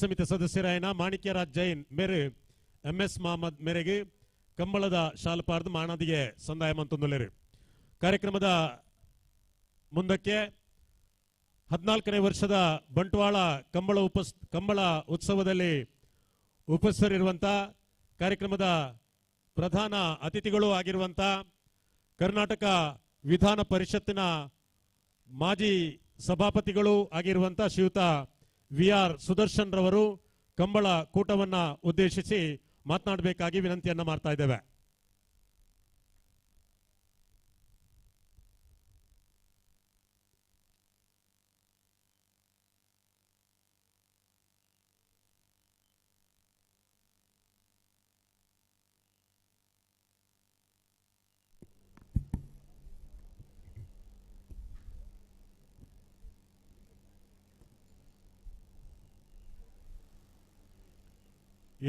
[SPEAKER 1] ಸಮಿತಿ ಸದಸ್ಯರಾಯನ ಮಾಣಿಕ್ಯರಾಜ್ ಜೈನ್ ಮೇರೆ MS ಮೊಹಮ್ಮದ್ ಮೇರೆಗೆ ಕಂಬಳದ ಶಾಲ್ಪಾರ್ದು ಮಾಣದಿಗೆ ಸಂದಾಯ ಮಂತೊಂದುಲ್ಲೇರು. ಕಾರ್ಯಕ್ರಮದ ಮುಂದಕ್ಕೆ 14ನೇ ವರ್ಷದ ಬಂಟ್ವಾಳ ಕಂಬಳ ಉತ್ಸವದಲ್ಲಿ ಉಪಸ್ಥಿತರಿರುವಂತ ಕಾರ್ಯಕ್ರಮದ ಪ್ರಧಾನ ಅತಿಥಿಗಳು ಆಗಿರುವಂತ ಕರ್ನಾಟಕ ವಿಧಾನ ಪರಿಷತ್ತಿನ ಮಾಜಿ ಸಭಾಪತಿಗಳು ಆಗಿರುವಂತ ಶ್ರೀಯುತ VR ಸುದರ್ಶನ್ ರವರು ಕಂಬಳ ಕೂಟವನ್ನ ಉದ್ದೇಶಿಸಿ ಮಾತನಾಡಬೇಕಾಗಿ ವಿನಂತಿಯನ್ನ ಮಾಡ್ತಾ ಇದ್ದೇವೆ.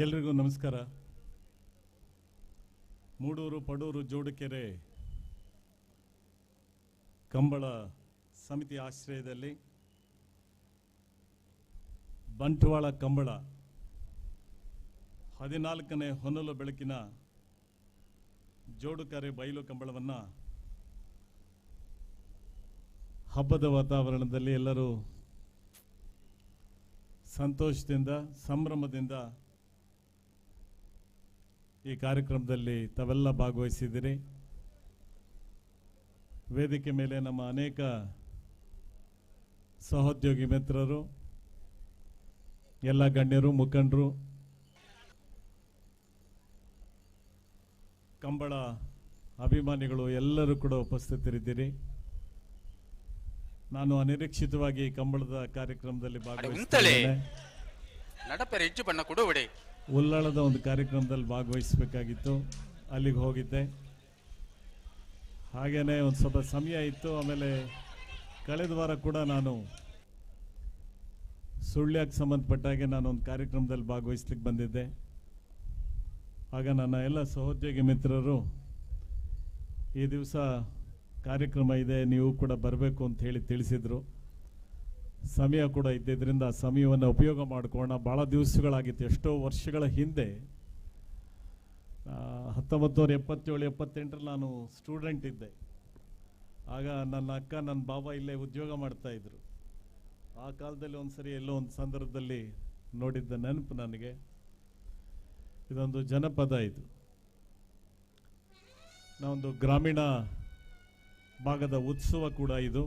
[SPEAKER 1] ಎಲ್ರಿಗೂ ನಮಸ್ಕಾರ. ಮೂಡೂರು ಪಡೂರು ಜೋಡುಕೆರೆ ಕಂಬಳ ಸಮಿತಿ ಆಶ್ರಯದಲ್ಲಿ ಬಂಟ್ವಾಳ ಕಂಬಳ 14ನೇ ಹೊನಲು ಬೆಳಕಿನ ಜೋಡುಕೆರೆ ಬಯಲು ಕಂಬಳವನ್ನು ಹಬ್ಬದ ವಾತಾವರಣದಲ್ಲಿ ಎಲ್ಲರೂ ಸಂತೋಷದಿಂದ ಸಂಭ್ರಮದಿಂದ ಈ ಕಾರ್ಯಕ್ರಮದಲ್ಲಿ ತಾವೆಲ್ಲ ಭಾಗವಹಿಸಿದ್ದೀರಿ. ವೇದಿಕೆ ಮೇಲೆ ನಮ್ಮ ಅನೇಕ ಸಹೋದ್ಯೋಗಿ ಮಿತ್ರರು, ಎಲ್ಲ ಗಣ್ಯರು, ಮುಖಂಡರು, ಕಂಬಳ ಅಭಿಮಾನಿಗಳು ಎಲ್ಲರೂ ಕೂಡ ಉಪಸ್ಥಿತರಿದ್ದೀರಿ. ನಾನು ಅನಿರೀಕ್ಷಿತವಾಗಿ ಕಂಬಳದ ಕಾರ್ಯಕ್ರಮದಲ್ಲಿ ಭಾಗವಹಿಸಿದ್ದೇನೆ. ಉಳ್ಳಾಳದ ಒಂದು ಕಾರ್ಯಕ್ರಮದಲ್ಲಿ ಭಾಗವಹಿಸಬೇಕಾಗಿತ್ತು, ಅಲ್ಲಿಗೆ ಹೋಗಿದ್ದೆ. ಹಾಗೇನೆ ಒಂದು ಸ್ವಲ್ಪ ಸಮಯ ಇತ್ತು. ಆಮೇಲೆ ಕಳೆದ ವಾರ ಕೂಡ ನಾನು ಸುಳ್ಯಕ್ಕೆ ಸಂಬಂಧಪಟ್ಟಾಗೆ ನಾನು ಒಂದು ಕಾರ್ಯಕ್ರಮದಲ್ಲಿ ಭಾಗವಹಿಸ್ಲಿಕ್ಕೆ ಬಂದಿದ್ದೆ. ಆಗ ನನ್ನ ಎಲ್ಲ ಸಹೋದ್ಯೋಗಿ ಮಿತ್ರರು ಈ ದಿವಸ ಕಾರ್ಯಕ್ರಮ ಇದೆ, ನೀವು ಕೂಡ ಬರಬೇಕು ಅಂತ ಹೇಳಿ ತಿಳಿಸಿದರು. ಸಮಯ ಕೂಡ ಇದ್ದಿದ್ದರಿಂದ ಆ ಸಮಯವನ್ನು ಉಪಯೋಗ ಮಾಡ್ಕೊಳ್ಳೋಣ. ಭಾಳ ದಿವಸಗಳಾಗಿತ್ತು, ಎಷ್ಟೋ ವರ್ಷಗಳ ಹಿಂದೆ 1977-78 ನಾನು ಸ್ಟೂಡೆಂಟ್ ಇದ್ದೆ. ಆಗ ನನ್ನ ಅಕ್ಕ ನನ್ನ ಬಾಬಾ ಇಲ್ಲೇ ಉದ್ಯೋಗ ಮಾಡ್ತಾಯಿದ್ರು. ಆ ಕಾಲದಲ್ಲಿ ಒಂದ್ಸರಿ ಎಲ್ಲೋ ಒಂದು ಸಂದರ್ಭದಲ್ಲಿ ನೋಡಿದ್ದ ನೆನಪು ನನಗೆ. ಇದೊಂದು ಜನಪದ. ಇದು ನಾವೊಂದು ಗ್ರಾಮೀಣ
[SPEAKER 10] ಭಾಗದ ಉತ್ಸವ ಕೂಡ ಇದು.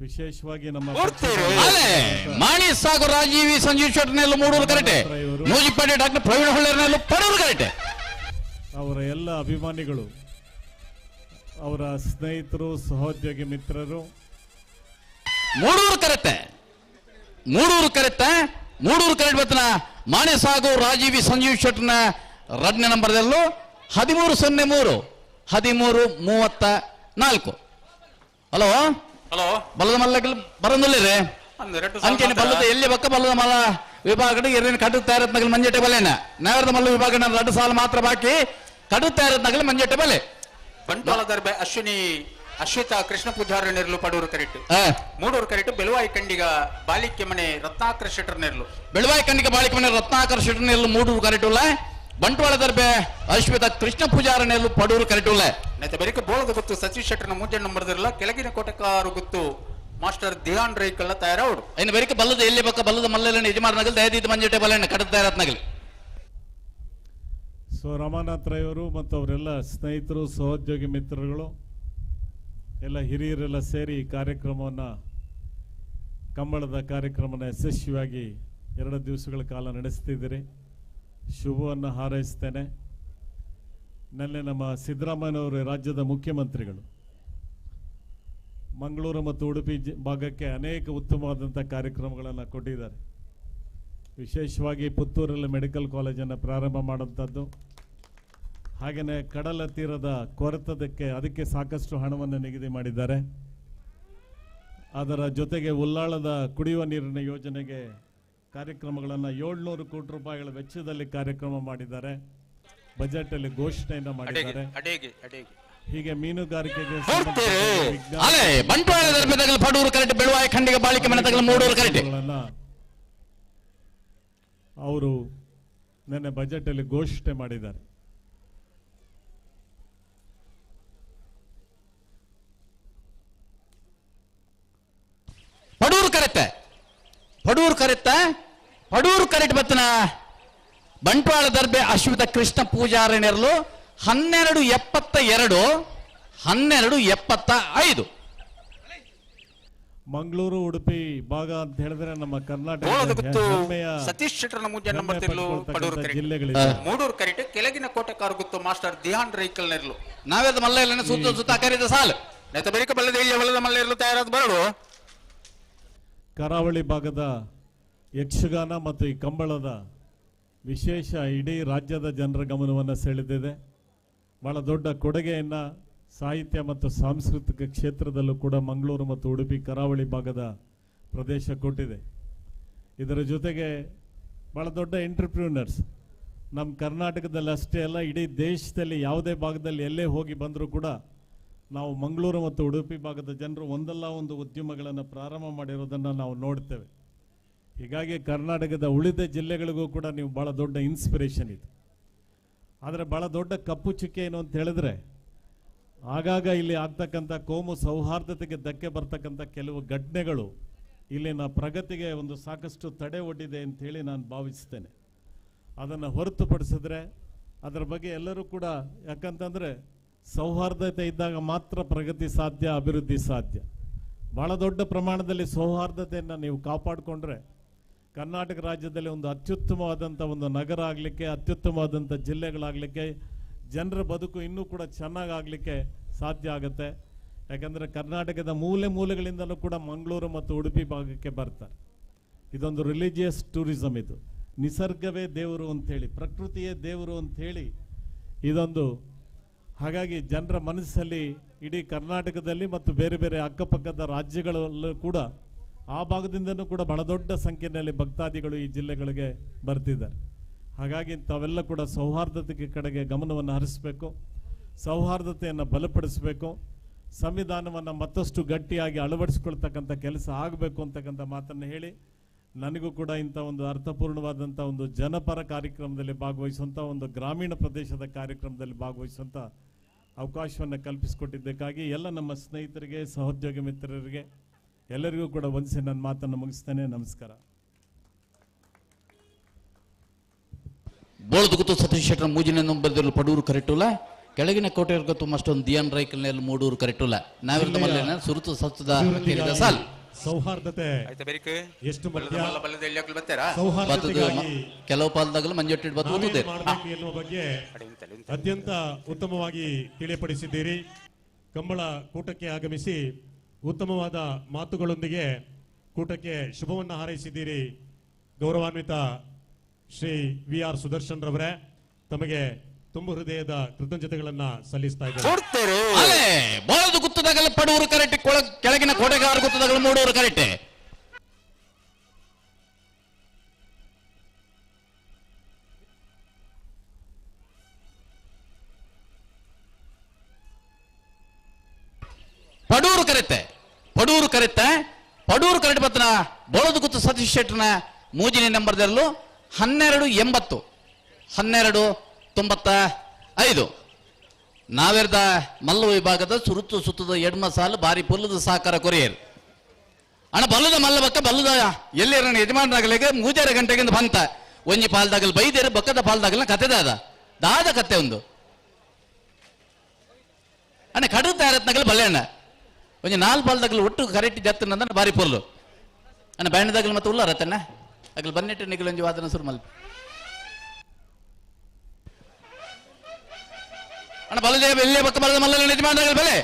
[SPEAKER 10] ವಿಶೇಷವಾಗಿ ನಮ್ಮ
[SPEAKER 6] ಮಾಣಿ ಸಾಗು ರಾಜೀವಿ ಸಂಜೀವ್ ಶೆಟ್ಟರ್ನೆಲ್ಲೂ ಮೂಡೂರು ಕರೆಕ್ಟೆ, ನೂಜಿಪಾಡಿ ಡಾಕ್ಟರ್ ಪ್ರವೀಣ್ ಹೊಳ್ಳೆರನೆಲ್ಲೂ ಪಡೂರು ಕರೆಕ್ಟೆ.
[SPEAKER 10] ಅವರ ಎಲ್ಲ ಅಭಿಮಾನಿಗಳು, ಅವರ ಸ್ನೇಹಿತರು, ಸಹೋದ್ಯೋಗಿ ಮಿತ್ರರು
[SPEAKER 6] ಮೂಡೂರು ಕರೆಕ್ಟೆ, ಮೂಡೂರು ಕರೆಕ್ಟೆ, ಮೂಡೂರು ಕರೆಕ್ಟ್ ಬತ್ತನ ಮಾಣಿ ಸಾಗು ರಾಜೀವಿ ಸಂಜೀವ್ ಶೆಟ್ಟರ್ನ 2ನೇ ನಂಬರ್ದಲ್ಲೂ 1303 1334. ಹಲೋ
[SPEAKER 8] ಹಲೋ,
[SPEAKER 6] ಬಲ್ಲದ ಮಲ್ಲ ಬರಂದಿಲ್ಲ ಅಂಚೆ ಬಲ್ಲದ ಎಲ್ಲಿ ಬಕ್ಕ ಬಲ್ಲದ ಮಲ್ಲ ವಿಭಾಗ ಎರಿನ ಕಡುತ್ತಾ ಇರತ್ನಗಲ್ ಮಂಜೆಟ್ಟೆ ಬಲೆನ ನಗರದ ಮಲ್ಲ ವಿಭಾಗ 2 ಸಾಲ ಮಾತ್ರ ಬಾಕಿ ಕಡುತ್ತಾ ಇರತ್ನಗಲ್ ಮಂಜೆಟ್ಟೆ ಬಲೆ.
[SPEAKER 8] ಬಂಟ್ವಾಳ ದರ್ಬೆ ಅಶ್ವಿತಾ ಕೃಷ್ಣ ಪೂಜಾರ ನೆರಲು ಪಡೂರು ಕರೆಕ್ಟ್, ಮೂಡೂರು ಕರೆಕ್ಟ್ ಬೆಲುವಾಯಿ ಕಂಡಿಗ ಬಾಲಿಕೆ ಮನೆ ರತ್ನಾಕರ ಶೆಟ್ಟರ್ ನೆರಲು,
[SPEAKER 6] ಬೆಳವಾಯಿ ಕಂಡಿಗ ಬಾಲಿಕೆ ಮನೆ ರತ್ನಾಕರ ಶೆಟ್ಟರ್ ನೆರಲು ಮೂಡೂರು ಕರೆಕ್ಟ್ ಉಲ್ಲ. ಬಂಟ್ವಾಳ ದರ್ಬೆ ಅಶ್ವಿತಾ ಕೃಷ್ಣ ಪೂಜಾರ ನೆರಲು ಪಡೂರು ಕರೆಕ್ಟ್ ಉಲ್ಲ.
[SPEAKER 8] ನೈತೆ ಬರಿಕ ಬೋಳದ ಗೊತ್ತು ಸತೀಶ್ ಶೆಟ್ಟರ್ನ ಮುಂಜಾನೆ ನಂಬರ್ದಿರಲ್ಲ, ಕೆಳಗಿನ ಕೋಟಕಾರು ಗೊತ್ತು ಮಾಸ್ಟರ್ ಧ್ಯಾನ್ ರೈಕಲ್ಲ ತಯಾರವಡು.
[SPEAKER 6] ಇನ್ನು ಬರಿಕ ಬಲ್ಲದ ಎಲ್ಲಿ ಬಕ್ಕ ಬಲ್ಲದ ಮಲ್ಲೆಲ್ಲ ಯಜಮಾನಗಲ್ ದಯದೀತ ಮಂಜೆಟ್ಟೆ ಬಲೆನ ಕಡುತ್ತಾ ಇರತ್ನಗಲ್.
[SPEAKER 10] ಸೊ ರಮಾನಾಥ್ ರೈ ಅವರು ಮತ್ತು ಅವರೆಲ್ಲ ಸ್ನೇಹಿತರು, ಸಹೋದ್ಯೋಗಿ ಮಿತ್ರರುಗಳು ಎಲ್ಲ ಹಿರಿಯರೆಲ್ಲ ಸೇರಿ ಈ ಕಾರ್ಯಕ್ರಮವನ್ನು, ಕಂಬಳದ ಕಾರ್ಯಕ್ರಮನ ಯಶಸ್ವಿಯಾಗಿ 2 ದಿವಸಗಳ ಕಾಲ ನಡೆಸ್ತಿದ್ದೀರಿ. ಶುಭವನ್ನು ಹಾರೈಸ್ತೇನೆ. ನಿನ್ನೆ ನಮ್ಮ ಸಿದ್ದರಾಮಯ್ಯನವರು ರಾಜ್ಯದ ಮುಖ್ಯಮಂತ್ರಿಗಳು ಮಂಗಳೂರು ಮತ್ತು ಉಡುಪಿ ಭಾಗಕ್ಕೆ ಅನೇಕ ಉತ್ತಮವಾದಂಥ ಕಾರ್ಯಕ್ರಮಗಳನ್ನು ಕೊಟ್ಟಿದ್ದಾರೆ. ವಿಶೇಷವಾಗಿ ಪುತ್ತೂರಲ್ಲಿ ಮೆಡಿಕಲ್ ಕಾಲೇಜನ್ನು ಪ್ರಾರಂಭ ಮಾಡುವಂಥದ್ದು, ಹಾಗೆಯೇ ಕಡಲ ತೀರದ ಕೊರೆತದಕ್ಕೆ ಅದಕ್ಕೆ ಸಾಕಷ್ಟು ಹಣವನ್ನು ನಿಗದಿ ಮಾಡಿದ್ದಾರೆ. ಅದರ ಜೊತೆಗೆ ಉಲ್ಲಾಳದ ಕುಡಿಯುವ ನೀರಿನ ಯೋಜನೆಗೆ ಕಾರ್ಯಕ್ರಮಗಳನ್ನು 700 ಕೋಟಿ ರೂಪಾಯಿಗಳ ವೆಚ್ಚದಲ್ಲಿ ಕಾರ್ಯಕ್ರಮ ಮಾಡಿದ್ದಾರೆ. ಬಜೆಟ್ ಅಲ್ಲಿ ಘೋಷಣೆಯನ್ನು ಮಾಡಿದ್ದಾರೆ. ಹೀಗೆ ಮೀನುಗಾರಿಕೆಗೆ ಅವರು ನಿನ್ನೆ ಬಜೆಟ್ ಅಲ್ಲಿ ಘೋಷಣೆ ಮಾಡಿದ್ದಾರೆ.
[SPEAKER 6] ಪಡೂರು ಕರೆಕ್ಟ್, ಪಡೂರು ಕರೆಕ್ಟ್, ಪಡೂರು ಕರೆಕ್ಟ್ ಬತ್ತನ ಬಂಟ್ವಾಳ ದರ್ಬೆ ಅಶ್ವಿತ ಕೃಷ್ಣ ಪೂಜಾರ ನೆರಲು 1272 1275.
[SPEAKER 10] ಮಂಗಳೂರು ಉಡುಪಿ ಭಾಗ ಅಂತ ಹೇಳಿದ್ರೆ ನಮ್ಮ ಕರ್ನಾಟಕ
[SPEAKER 8] ಸತೀಶ್ ಶೆಟ್ಟರ್ನ ಮುಂಜಾನೆ ನಂಬರ್ತಿರ್ಲು ಪಡೂರು ಕರೆಕ್ಟ್, ಮೂಡೂರು ಕರೆಕ್ಟ್, ಕೆಳಗಿನ ಕೋಟೆಕಾರು ಗೊತ್ತು ಮಾಸ್ಟರ್ ಧ್ಯಾನ್ ರೈಕಲ್ ನೆರಲು.
[SPEAKER 6] ನಾವೇದ ಮಲ್ಲ ಇಲ್ಲ ಸುತ್ತ ಕರೀದ ಸಾಲು
[SPEAKER 8] ನೈತ ಬರಿಕ ಬಲ್ಲದ ಇಲ್ಲಿ ಬಲ್ಲದ ಮಲ್ಲ ಇರಲು ತಯಾರಾದ ಬರಡು.
[SPEAKER 10] ಕರಾವಳಿ ಭಾಗದ ಯಕ್ಷಗಾನ ಮತ್ತು ಈ ಕಂಬಳದ ವಿಶೇಷ ಇಡೀ ರಾಜ್ಯದ ಜನರ ಗಮನವನ್ನು ಸೆಳೆದಿದೆ. ಬಹಳ ದೊಡ್ಡ ಕೊಡುಗೆಯನ್ನು ಸಾಹಿತ್ಯ ಮತ್ತು ಸಾಂಸ್ಕೃತಿಕ ಕ್ಷೇತ್ರದಲ್ಲೂ ಕೂಡ ಮಂಗಳೂರು ಮತ್ತು ಉಡುಪಿ ಕರಾವಳಿ ಭಾಗದ ಪ್ರದೇಶ ಕೊಟ್ಟಿದೆ. ಇದರ ಜೊತೆಗೆ ಬಹಳ ದೊಡ್ಡ ಎಂಟರ್ಪ್ರಿನರ್ಸ್ ನಮ್ಮ ಕರ್ನಾಟಕದಲ್ಲಿ ಅಷ್ಟೇ ಅಲ್ಲ, ಇಡೀ ದೇಶದಲ್ಲಿ ಯಾವುದೇ ಭಾಗದಲ್ಲಿ ಎಲ್ಲೇ ಹೋಗಿ ಬಂದರೂ ಕೂಡ ನಾವು ಮಂಗಳೂರು ಮತ್ತು ಉಡುಪಿ ಭಾಗದ ಜನರು ಒಂದಲ್ಲ ಒಂದು ಉದ್ಯಮಗಳನ್ನು ಪ್ರಾರಂಭ ಮಾಡಿರೋದನ್ನು ನಾವು ನೋಡ್ತೇವೆ. ಹೀಗಾಗಿ ಕರ್ನಾಟಕದ ಉಳಿದ ಜಿಲ್ಲೆಗಳಿಗೂ ಕೂಡ ನೀವು ಭಾಳ ದೊಡ್ಡ ಇನ್ಸ್ಪಿರೇಷನ್ ಇದೆ. ಆದರೆ ಭಾಳ ದೊಡ್ಡ ಕಪ್ಪು ಚುಕ್ಕೆ ಏನು ಅಂತ ಹೇಳಿದ್ರೆ, ಆಗಾಗ ಇಲ್ಲಿ ಆಗ್ತಕ್ಕಂಥ ಕೋಮು ಸೌಹಾರ್ದತೆಗೆ ಧಕ್ಕೆ ಬರ್ತಕ್ಕಂಥ ಕೆಲವು ಘಟನೆಗಳು ಇಲ್ಲಿನ ಪ್ರಗತಿಗೆ ಒಂದು ಸಾಕಷ್ಟು ತಡೆ ಒಡ್ಡಿದೆ ಅಂಥೇಳಿ ನಾನು ಭಾವಿಸ್ತೇನೆ. ಅದನ್ನು ಹೊರತುಪಡಿಸಿದ್ರೆ ಅದರ ಬಗ್ಗೆ ಎಲ್ಲರೂ ಕೂಡ, ಯಾಕಂತಂದರೆ ಸೌಹಾರ್ದತೆ ಇದ್ದಾಗ ಮಾತ್ರ ಪ್ರಗತಿ ಸಾಧ್ಯ, ಅಭಿವೃದ್ಧಿ ಸಾಧ್ಯ. ಭಾಳ ದೊಡ್ಡ ಪ್ರಮಾಣದಲ್ಲಿ ಸೌಹಾರ್ದತೆಯನ್ನು ನೀವು ಕಾಪಾಡಿಕೊಂಡ್ರೆ ಕರ್ನಾಟಕ ರಾಜ್ಯದಲ್ಲಿ ಒಂದು ಅತ್ಯುತ್ತಮವಾದಂಥ ಒಂದು ನಗರ ಆಗಲಿಕ್ಕೆ, ಅತ್ಯುತ್ತಮವಾದಂಥ ಜಿಲ್ಲೆಗಳಾಗಲಿಕ್ಕೆ, ಜನರ ಬದುಕು ಇನ್ನೂ ಕೂಡ ಚೆನ್ನಾಗಾಗಲಿಕ್ಕೆ ಸಾಧ್ಯ ಆಗುತ್ತೆ. ಯಾಕಂದರೆ ಕರ್ನಾಟಕದ ಮೂಲೆ ಮೂಲೆಗಳಿಂದಲೂ ಕೂಡ ಮಂಗಳೂರು ಮತ್ತು ಉಡುಪಿ ಭಾಗಕ್ಕೆ ಬರ್ತಾರೆ. ಇದೊಂದು ರಿಲಿಜಿಯಸ್ ಟೂರಿಸಮ್, ಇದು ನಿಸರ್ಗವೇ ದೇವರು ಅಂಥೇಳಿ, ಪ್ರಕೃತಿಯೇ ದೇವರು ಅಂಥೇಳಿ ಇದೊಂದು. ಹಾಗಾಗಿ ಜನರ ಮನಸ್ಸಲ್ಲಿ ಇಡೀ ಕರ್ನಾಟಕದಲ್ಲಿ ಮತ್ತು ಬೇರೆ ಬೇರೆ ಅಕ್ಕಪಕ್ಕದ ರಾಜ್ಯಗಳಲ್ಲೂ ಕೂಡ ಆ ಭಾಗದಿಂದನೂ ಕೂಡ ಬಹಳ ದೊಡ್ಡ ಸಂಖ್ಯೆಯಲ್ಲಿ ಭಕ್ತಾದಿಗಳು ಈ ಜಿಲ್ಲೆಗಳಿಗೆ ಬರ್ತಿದ್ದಾರೆ. ಹಾಗಾಗಿ ತಾವೆಲ್ಲ ಕೂಡ ಸೌಹಾರ್ದತೆಗೆ ಕಡೆಗೆ ಗಮನವನ್ನು ಹರಿಸಬೇಕು, ಸೌಹಾರ್ದತೆಯನ್ನು ಬಲಪಡಿಸಬೇಕು, ಸಂವಿಧಾನವನ್ನು ಮತ್ತಷ್ಟು ಗಟ್ಟಿಯಾಗಿ ಅಳವಡಿಸಿಕೊಳ್ತಕ್ಕಂಥ ಕೆಲಸ ಆಗಬೇಕು ಅಂತಕ್ಕಂಥ ಮಾತನ್ನು ಹೇಳಿ, ನನಗೂ ಕೂಡ ಇಂಥ ಒಂದು ಅರ್ಥಪೂರ್ಣವಾದಂಥ ಒಂದು ಜನಪರ ಕಾರ್ಯಕ್ರಮದಲ್ಲಿ ಭಾಗವಹಿಸುವಂಥ, ಒಂದು ಗ್ರಾಮೀಣ ಪ್ರದೇಶದ ಕಾರ್ಯಕ್ರಮದಲ್ಲಿ ಭಾಗವಹಿಸುವಂಥ ಅವಕಾಶವನ್ನು ಕಲ್ಪಿಸಿಕೊಟ್ಟಿದ್ದಕ್ಕಾಗಿ ಎಲ್ಲ ನಮ್ಮ ಸ್ನೇಹಿತರಿಗೆ, ಸಹೋದ್ಯೋಗಿ ಮಿತ್ರರಿಗೆ ಎಲ್ಲರಿಗೂ ಕೂಡ ವಂದಿಸಿ ನನ್ನ ಮಾತನ್ನು ಮುಗಿಸ್ತೇನೆ. ನಮಸ್ಕಾರ.
[SPEAKER 6] ಬೋಳದು ಗೊತ್ತು ಸತೀಶ್ ಶೆಟ್ಟರ್ ಮೂಜಿನ ನಂಬರ್ದಲ್ಲಿ ಪಡೂರು ಕರೆಕ್ಟುಲ್ಲ ಕೆಳಗಿನ ಕೋಟೆಯರ್ಗ ತುಂಬಷ್ಟೊಂದು ದಿಯಾನ್ ರೈಕಲ್ನಲ್ಲಿ ಮೂಡೂರು ಕರೆಕ್ಟಲ್ಲ ನಾವೆಲ್ಲ ಮಲ್ಲೇನ ಸುರುತು ಸತ್ತದ ಸಾಲ್
[SPEAKER 1] ಸೌಹಾರ್ದತೆ ಎಷ್ಟು
[SPEAKER 6] ಕೆಲವು ಪಾಲದಾಗಲು ಮಂಜೊಟ್ಟಿಟ್ಟು ಬರ್ತದೆ
[SPEAKER 1] ಎನ್ನುವ ಬಗ್ಗೆ ಅತ್ಯಂತ ಉತ್ತಮವಾಗಿ ತಿಳಿಯಪಡಿಸಿದ್ದೀರಿ. ಕಂಬಳ ಕೂಟಕ್ಕೆ ಆಗಮಿಸಿ ಉತ್ತಮವಾದ ಮಾತುಗಳೊಂದಿಗೆ ಕೂಟಕ್ಕೆ ಶುಭವನ್ನ ಹಾರೈಸಿದ್ದೀರಿ. ಗೌರವಾನ್ವಿತ ಶ್ರೀ VR ಸುದರ್ಶನ್ ರವರೇ, ತಮಗೆ ತುಂಬ ಹೃದಯದ ಕೃತಜ್ಞತೆಗಳನ್ನ ಸಲ್ಲಿಸ್ತಾ ಇದ್ದಾರೆ.
[SPEAKER 6] ಬೋಳದು ಗುತ್ತದಾಗಲ ಪಡೂರು ಕರೆಕ್ಟ್, ಕೆಳಗಿನ ಕೋಟೆಗಾರ ಗುತ್ತದಾಗಲು ಮೂಡೂರು ಕರೆಕ್ಟ್. ಪಡೂರು ಕರೆತ್ತೆ ಪಡೂರು ಕರೆಕ್ಟ್ ಬತ್ತನ ಬೋಳದು ಗುತ್ತು ಸತೀಶ್ ಶೆಟ್ಟರ್ನ ಮೂಜಿನ ನಂಬರ್ದಲ್ಲೂ 1280 1295 ನಾವೆರ್ದ ಮಲ್ಲ ವಿಭಾಗದ ಸುರುತು ಸುತ್ತದ ಎಡ್ಮ ಸಾಲು ಬಾರಿ ಪೊಲ್ಲದ ಸಾಕಾರ ಕೊರಿಯರ್ ಅಣ್ಣ ಬಲ್ಲದ ಮಲ್ಲ ಬಕ್ಕ ಬಲ್ಲದ ಎಲ್ಲಿ ಯಜಮಾನರಾಗಲಿಗೆ 3 ಗಂಟೆಗಿಂದ ಬಂತ ಒಂಜಿ ಪಾಲ್ದಾಗಲ್ ಬೈದೇರು ಬಕ್ಕದ ಪಾಲ್ದಾಗಲ್ ಕತೆದ ದಾದ ಕತೆ ಒಂದು ಅಣ್ಣ ಕಡು ತಯಾರತ್ನಾಗಲ್ ಬಲ್ಲೆ ಅಣ್ಣ ಒಂಜಿ 4 ಪಾಲ್ದಾಗಲ್ ಒಟ್ಟು ಕರೆಕ್ಟ್ ಜತ್ತನ ಬಾರಿ ಪೊಲ್ಲು ಅಣ್ಣ ಬ್ಯಾಂಡ್ದಾಗಲ್ ಮತ್ತೆ ಉಳ್ಳಾರತ್ತಣ್ಣ ಅಗಲ್ ಬನ್ನೆಟ್ಟು ನಿಗಲೊಂಜಿ ವಾದನ ಸುರು ಮಲ್ ಅಣ್ಣ ಬಲದೇವ ಎಲ್ಲೇ ಬಕ್ಕ ಬಲದ ಮಲ್ಲ ಯಜಮಾನರಾಗಲ್ ಬೆಲೆ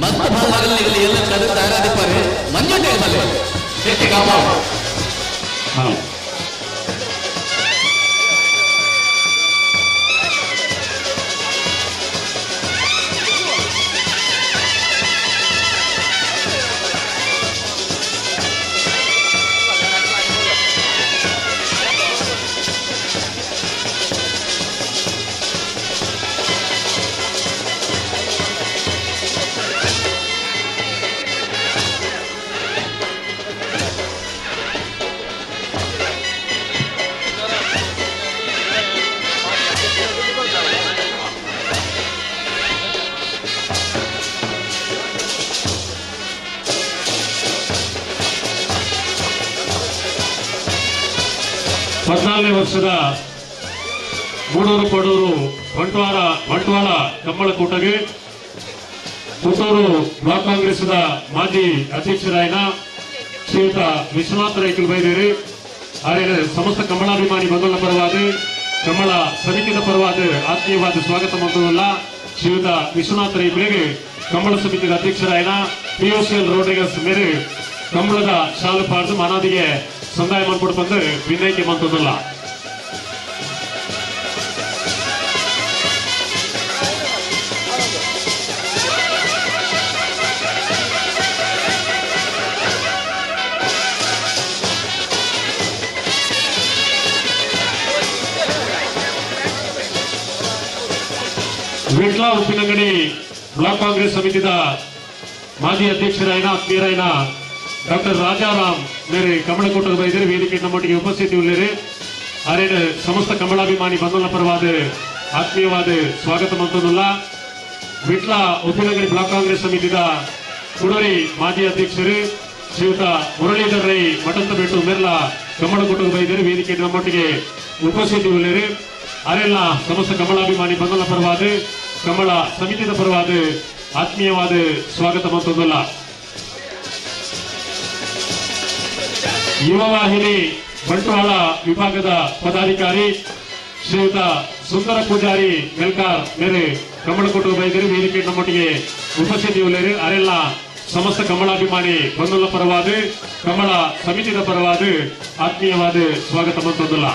[SPEAKER 6] ಮತ್ತ ಭಾಗದಲ್ಲಿ ಎಲ್ಲ ಕಡೆ ತಯಾರಾದಿದ್ದಾರೆ ಮಂಜುಟೆ ಮಲೆ ಕೆಟ್ಟಿ ಕಾಮ
[SPEAKER 1] ಹದಿನಾಲ್ಕನೇ ವರ್ಷದ ಮೂಡೂರು ಪಡೂರು ಬಂಟ್ವಾಳ ಕಂಬಳ ಕೂಟಗೆ ಪುತ್ತೂರು ಬ್ಲಾಕ್ ಕಾಂಗ್ರೆಸ್ದ ಮಾಜಿ ಅಧ್ಯಕ್ಷರಾಯನ ಶ್ರೀಯುತ ವಿಶ್ವನಾಥ್ ರೈಕಲ್ ಬೈದೇರಿ ಆರ್ಯ ಸಮಸ್ತ ಕಂಬಳಾಭಿಮಾನಿ ಬಂಧುಗಳ ಪರವಾದ ಕಂಬಳ ಸಮಿತಿಯ ಪರವಾದ ಆತ್ಮೀಯವಾದ ಸ್ವಾಗತ ಮಂತ್ರವಲ್ಲ ಶ್ರೀಯುತ ವಿಶ್ವನಾಥ್ ರೈಕಲಿಗೆ ಕಂಬಳ ಸಮಿತಿಯ ಅಧ್ಯಕ್ಷರಾಯನ POCL ರೋಡ್ರಿಗಸ್ ಮೇರೆ ಕಂಬಳದ ಶಾಲು ಪಾಡ್ದು ಮನಾದಿಗೆ ಸಂದಾಯ ಮಾಡ್ಕೊಟ್ಟು ಬಂದು ವಿನಯಕ್ಕೆ ಮಂತದಲ್ಲ. ವಿಟ್ಲ ಉಪ್ಪಿನಂಗಡಿ ಬ್ಲಾಕ್ ಕಾಂಗ್ರೆಸ್ ಸಮಿತಿದ ಮಾಜಿ ಅಧ್ಯಕ್ಷರಾಯನ ಆತ್ಮೀಯರಾಯನ ಡಾಕ್ಟರ್ ರಾಜಾರಾಮ್ ಮೇರೆ ಕಮಲಕೂಟದ ಬೈದರೆ ವೇದಿಕೆ ನಮ್ಮೊಟ್ಟಿಗೆ ಉಪಸ್ಥಿತಿ ಉಳ್ಳೇರಿ ಆರೇನು ಸಮಸ್ತ ಕಮಲಾಭಿಮಾನಿ ಬಂಧುಗಳ ಪರವಾದ ಆತ್ಮೀಯವಾದ ಸ್ವಾಗತ ಮಂತನುಲ್ಲ. ವಿಟ್ಲ ಉಪ್ಪಿನಂಗಡಿ ಬ್ಲಾಕ್ ಕಾಂಗ್ರೆಸ್ ಸಮಿತಿದ ಕುಡೂರಿ ಮಾಜಿ ಅಧ್ಯಕ್ಷರು ಶ್ರೀಯುತ ಮುರಳೀಧರ್ ರೈ ಮಠಂತ ಬೆಟ್ಟು ಮೇರ್ಲ ಕಮಲಕೂಟದ ಬೈದರೆ ವೇದಿಕೆ ನಮ್ಮೊಟ್ಟಿಗೆ ಉಪಸ್ಥಿತಿ ಉಳ್ಳೇರಿ ಆರೆಲ್ಲ ಸಮಸ್ತ ಕಮಲಾಭಿಮಾನಿ ಬಂಧುಗಳ ಪರವಾದ ಕಮಲ ಸಮಿತಿಯ ಪರವಾದ ಆತ್ಮೀಯವಾದ ಸ್ವಾಗತ ಮಂತನುಲ್ಲ.
[SPEAKER 3] ಯುವವಾಹಿನಿ ಬಂಟ್ವಾಳ ವಿಭಾಗದ ಪದಾಧಿಕಾರಿ ಶ್ರೀಯುತ ಸುಂದರ ಪೂಜಾರಿ ಮೆಲ್ಕಾರ್ ಬೇರೆ ಕಮಲಕೋಟು ಬೈದರು ವೇದಿಕೆ ನಮ್ಮೊಟ್ಟಿಗೆ ಉಪಸ್ಥಿತಿ ಉಳ್ಳೇರು ಅರೆಲ್ಲ ಸಮಸ್ತ ಕಮಲಾಭಿಮಾನಿ ಬಂಧುల ಪರವಾದ ಕಮಲ ಸಮಿತಿದ ಪರವಾದ ಆತ್ಮೀಯವಾದ ಸ್ವಾಗತ ಮಂತೊಂದುಲ್ಲ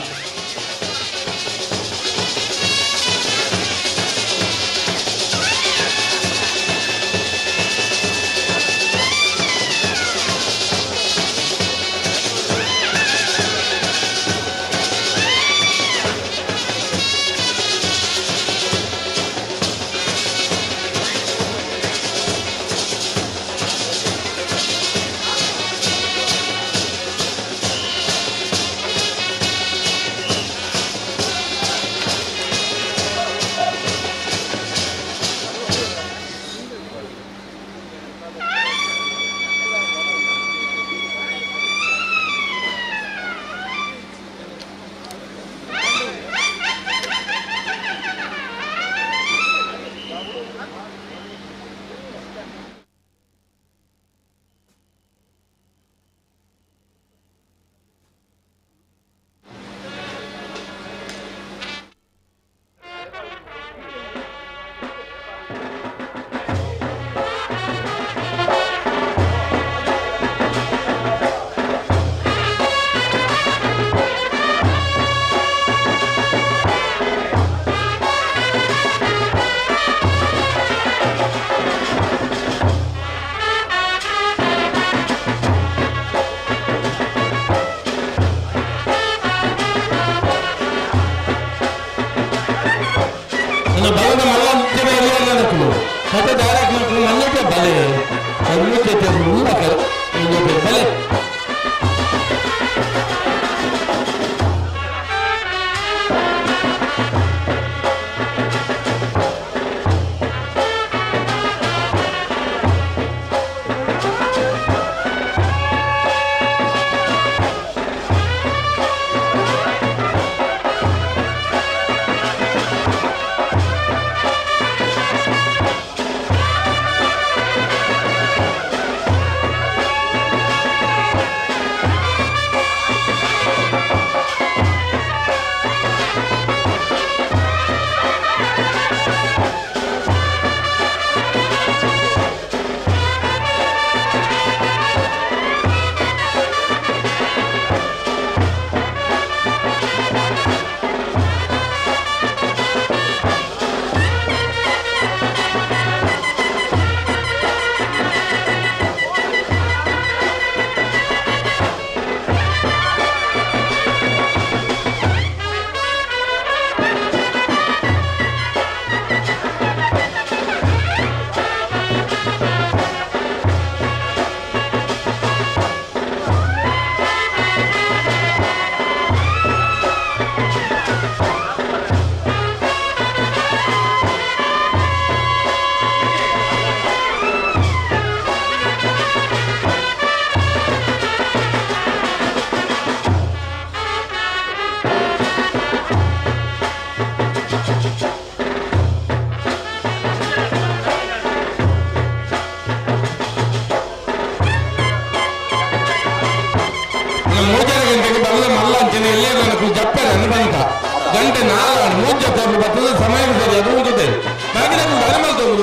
[SPEAKER 2] ಗಂಟೆ 4 ಬರ್ತದೆ ಸಮಯ ಸರಿ ಅದು ಹೋಗುತ್ತೆ ಬಾಕಿ ನಮ್ಮ ಬರಮಲ್ ತಗೋದು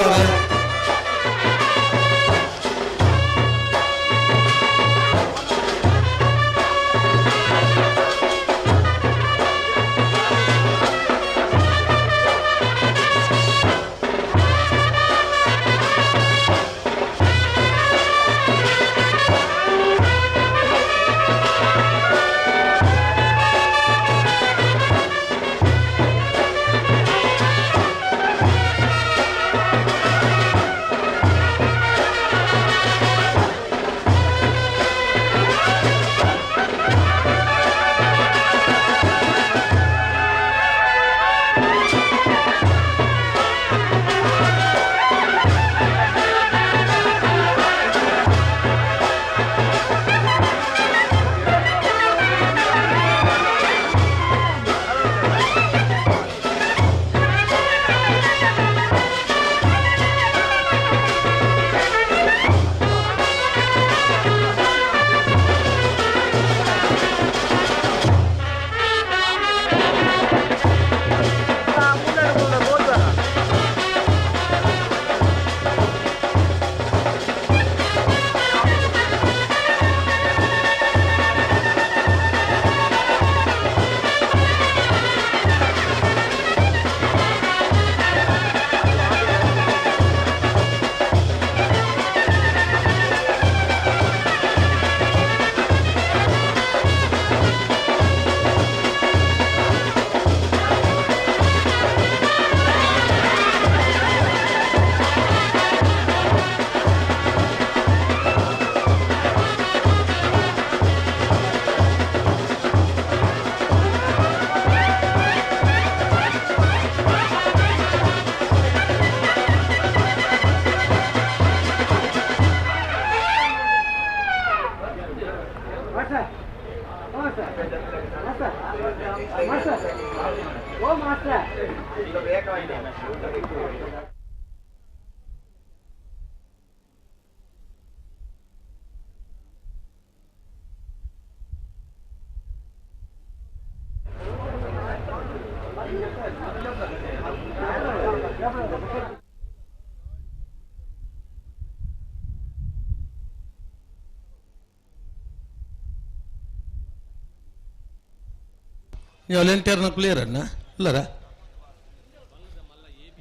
[SPEAKER 2] ವಾಲಂಟಿಯರ್ನ ಕ್ಲಿಯರ್ ಅನ್ನ ಇಲ್ಲರ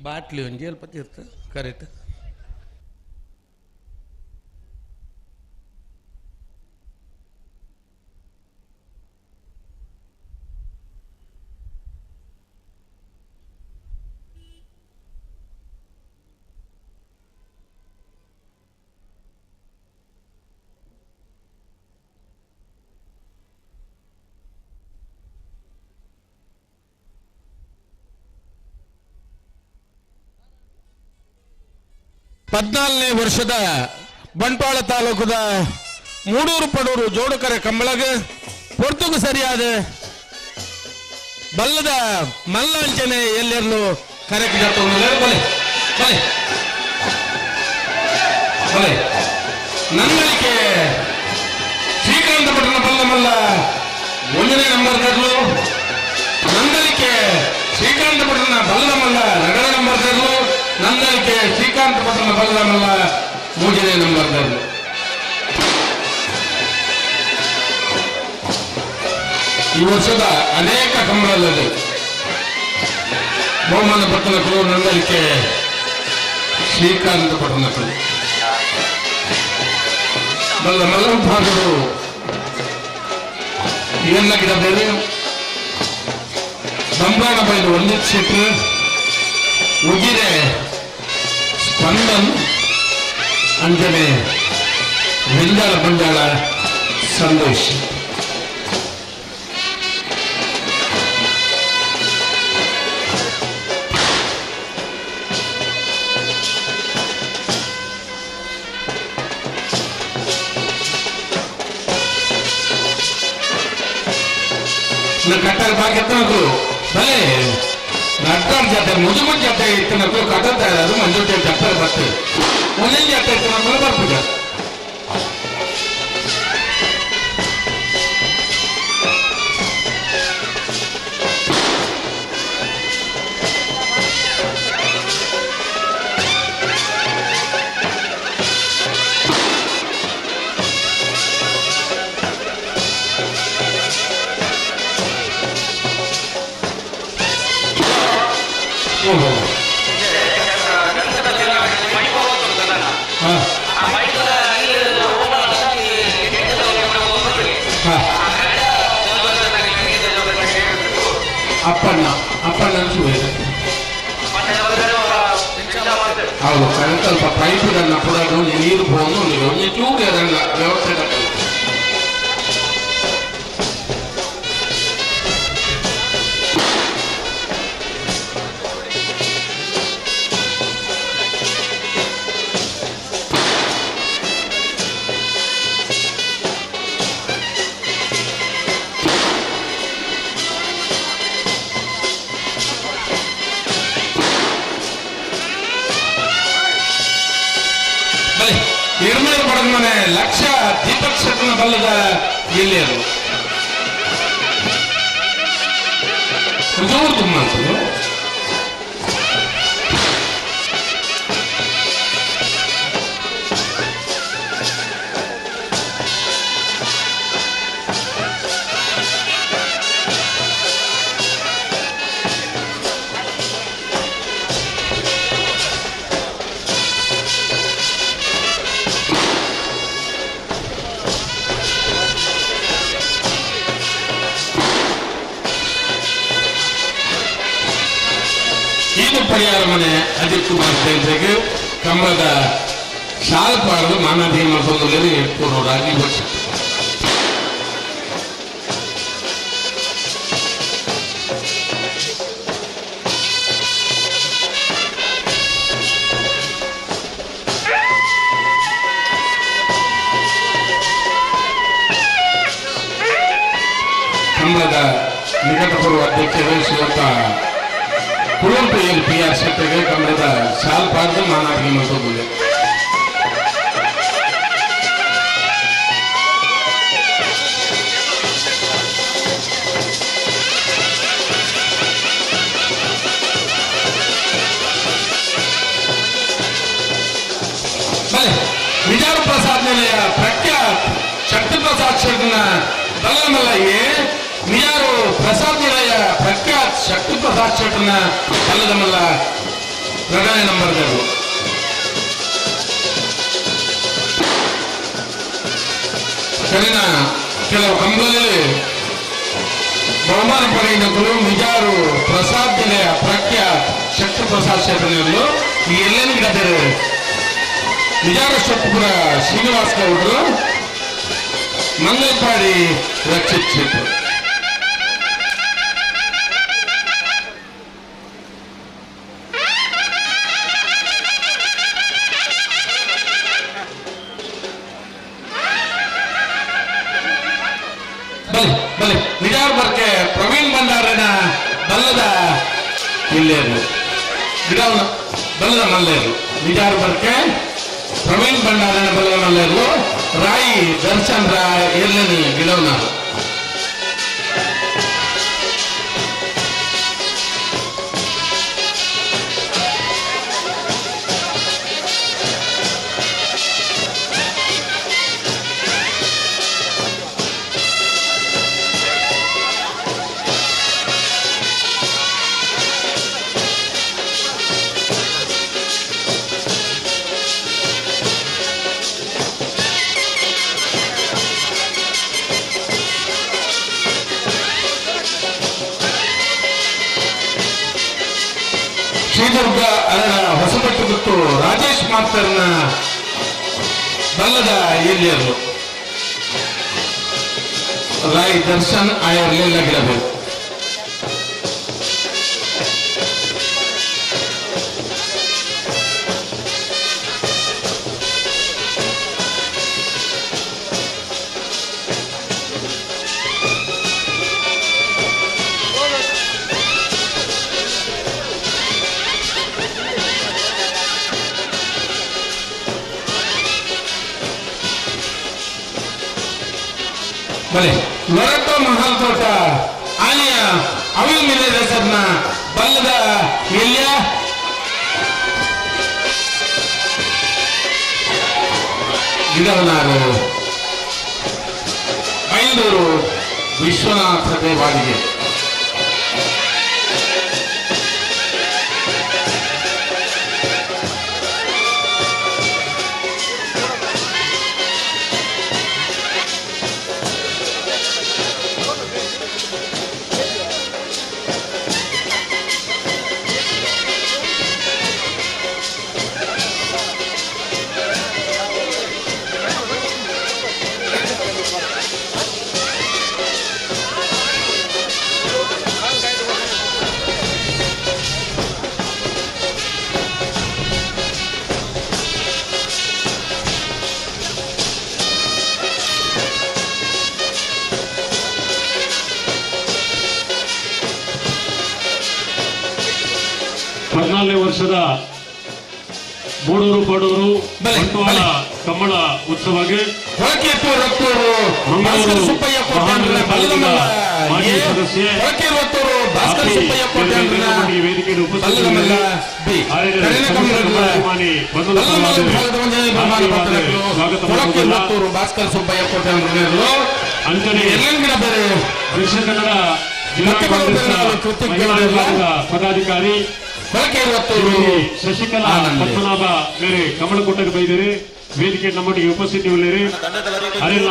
[SPEAKER 2] ಬಾಟ್ಲಿ ಒಂಜಿ ಅಲ್ಪ ತೀರ್ಥ ಕರೆಕ್ಟ್
[SPEAKER 11] ಹದಿನಾಲ್ಕನೇ ವರ್ಷದ ಬಂಟ್ವಾಳ ತಾಲೂಕದ ಮೂಡೂರು ಪಡೂರು ಜೋಡುಕರೆ ಕಂಬಳಗೆ ಪೊರ್ತುಗು ಸರಿಯಾದ ಬಲ್ಲದ ಮಲ್ಲಾಂಚನೆ ಎಲ್ಲೆರಲು ಕರೆಕ್ಟ್ ನನ್ನಳಿಕೆ ಶ್ರೀಕಾಂತ ಪಟ್ಟಣ ಬಲ್ಲ ಮಲ್ಲ 1ನೇ ನಂಬರ್ ತರಲು ನಂದಳಿಕೆ ಶ್ರೀಕಾಂತ ಪಟ್ಟಣ ಬಲ್ಲದ ಮಲ್ಲ 2ನೇ ನಂಬರ್ ತರಲು ನಂದಳಿಕೆ ಶ್ರೀಕಾಂತ ಪಟ್ಟಣ ಬಲ್ಲದ ಮಲ್ಲ 3ನೇ ನಂಬರ್ ತರಲು ಈ ವರ್ಷದ ಅನೇಕ ಕಂಬಳದಲ್ಲಿ ಬಹುಮಾನ ಪಟ್ಟಣಕ್ಕೂ ನಂದಳಿಕೆ ಶ್ರೀಕಾಂತ ಪಟ್ಟಣಕ್ಕೂ ಬಲ್ಲ ಮಲ್ಲಂಪಾದರು ಇವೆಲ್ಲ ಗಿಡ ಬೇರೆ ಬಂಬಾಣ ಬೈಲು 1 ಕ್ಷೇತ್ರ ಉಗಿರೆ ಸ್ಪಂದನ್ ಅಂಜನೆ ವೆಂಜಾಳ ಬಂಜಾಳ ಸಂದೇಶ್ ಕಟ್ಟಲ್ ಬಾಕಿ ಎತ್ತನಕ್ಕೂ ಭಲೆ ನಟ್ಟಾರ ಜಾತ್ರೆ ಮುಜುಮುಜ್ ಜಾತ್ರೆ ಇತ್ತನಕ್ಕೂ ಕಟ್ಟತ್ತ ಅದು ಮಂಜುಟೆ ಜಾತ್ರೆ ಬರ್ತದೆ ಒಂದೇ ಜಾತ್ರೆ ಇತ್ತನಕ್ಕೂ ಬರ್ಬೋದು ಅಪ್ಪಣ್ಣ ಹೌದು ಸ್ವಲ್ಪ ಪೈಪ್ಗಳನ್ನ ಕೂಡ ನೀರು ಹೋಗಿ ಒಂದು ಚೂರು ಅದನ್ನ ವ್ಯವಸ್ಥೆ ನಿರ್ಮಲ ಪಡೆದ ಮನೆ ಲಕ್ಷ ದೀಪಕ್ ಶೆಟ್ಟನ ಬಲ್ಲದ ಗೆಳೆಯರು ಜೋರು ತುಂಬ ಪರಿಹಾರ ಮನೆ ಅಜಿತ್ ಕುಮಾರ್ ಸೇರಿದಾಗ ಕಂಬದ ಶಾಲ್ಪಾಡಲು ಮಾನವೀಯ ಮಸೂದೆಯಲ್ಲಿ ಎಟ್ಕೊಡೋರಾಗಿ ವರ್ಷ ಕಂಬದ ನಿಕಟಪೂರ್ವ ಅಧ್ಯಕ್ಷರು ಶ್ರೀಯುತ ಕುರುಂಪು LPR ಕ್ಷೇತ್ರಕ್ಕೆ ಕನ್ನಡದ ಶಾಲ್ಪಾಡ್ದು ಮಾನವೀಯ ಮಸೂದೆ ಜಿಲ್ಲೆಯ ಪ್ರಖ್ಯಾತ್ ಶಕ್ತಿ ಪ್ರಸಾದ್ ಶೆಟ್ಟನ ಬಲ್ಲಮಲ್ಲಯ್ಯೆ ನಿಯಾರು ಪ್ರಸಾದ್ ಜಿಲ್ಲೆಯ ಪ್ರಖ್ಯಾತ್ ಶಕ್ತಿ ಪ್ರಸಾದ್ ಶೆಟ್ಟನ ಬಲ್ಲದ ಮಲ್ಲ 2ನೇ ನಂಬರ್ಗಳು. ಕಲಿನ ಕೆಲವು ಕಂಬಗಳಲ್ಲಿ ಬಹುಮಾನ ಪಡೆಯುವ ನಿಜಾರು ಪ್ರಸಾದ್ ಜಿಲ್ಲೆಯ ಪ್ರಖ್ಯಾತ್ ಶಕ್ತಿ ಪ್ರಸಾದ್ ಶೆಟ್ಟನವರು ಈ ಎಲ್ಲೆಲ್ಲಿ ಗಿಡದರು ನಿಜಾರ ಶೆಟ್ಟಪುರ ಶ್ರೀನಿವಾಸ್ ಗೌಡರು ಮಂಗಲ್ಪಾಡಿ ರಕ್ಷಿತ್ ಶೆಟ್ಟರು. ಬಲೆ ನಿಜಾರ್ ಬರ್ಕೆ ಪ್ರವೀಣ್ ಭಂಡಾರನ ಬಲ್ಲದ ಇಲ್ಲೇರು ಗಿಡವನ್ನ ಬಲ್ಲದ ಮಲ್ಲೇರು ನಿಜಾರ್ ಬರ್ಕೆ ಪ್ರವೀಣ್ ಭಂಡಾರನ ಬಲ್ಲದ ಮಲ್ಲೇರು ರಾಯಿ ದರ್ಶನ್ ರಾಯ್ ಎಲ್ಲನಿ ಗಿಡವನ್ನ ಶ್ರೀದುರ್ಗ ಅರಣ ಹೊಸಪಟ್ಟು ಮತ್ತು ರಾಜೇಶ್ ಮಾಸ್ತರ್ನ ಬಲ್ಲದ ಎಲ್ಲಿಯರು ರಾಯ್ ದರ್ಶನ್ ಆಯರ್ಲೆಲ್ಲ ಗಿಡಬೇಕು. ಬಲೆ ಲೊರಟೋ ಮಹಾಲ್ ತೋಟ ಆನೆಯ ಅವಿಲ್ ಮೇಲೆ ಹೆಸರನ್ನ ಬಲ್ಲದ ಎಲ್ಯ ಗಿಡವನಾರು ಬೈಂದೂರು ವಿಶ್ವನಾಥ ದೇವಾಡಿಗೆ.
[SPEAKER 10] ವರ್ಷದ ಮೂಡೂರು ಪಡೂರು ಬಂಟ್ವಾಳ ಕಮ್ಮಳ ಉತ್ಸವಕ್ಕೆ ಮಂಗಳೂರು ಮಹಾನಗರ ಪಾಲಿಕೆಯ ಮಾಜಿ ಸದಸ್ಯೆ ವೇದಿಕೆಯಲ್ಲಿ ಉಪಸ್ಥಿತರಿದ್ದಾರೆ. ಅಂಜನೆ ದಕ್ಷಿಣ ಕನ್ನಡ ಜಿಲ್ಲಾ ಕಾಂಗ್ರೆಸ್ನ ಮಹಿಳಾ ವಿಭಾಗದ ಪದಾಧಿಕಾರಿ ಶಶಿಕಲಾ ಪದ್ಮನಾಭ ಮೇರೆ ಕಮಲಕೋಟಕ್ಕೆ ಬೈದಿರಿ ವೇದಿಕೆ ನಮ್ಮೊಟ್ಟಿಗೆ ಉಪಸ್ಥಿತಿಯುಳ್ಳಿರಿ. ಅರಿನ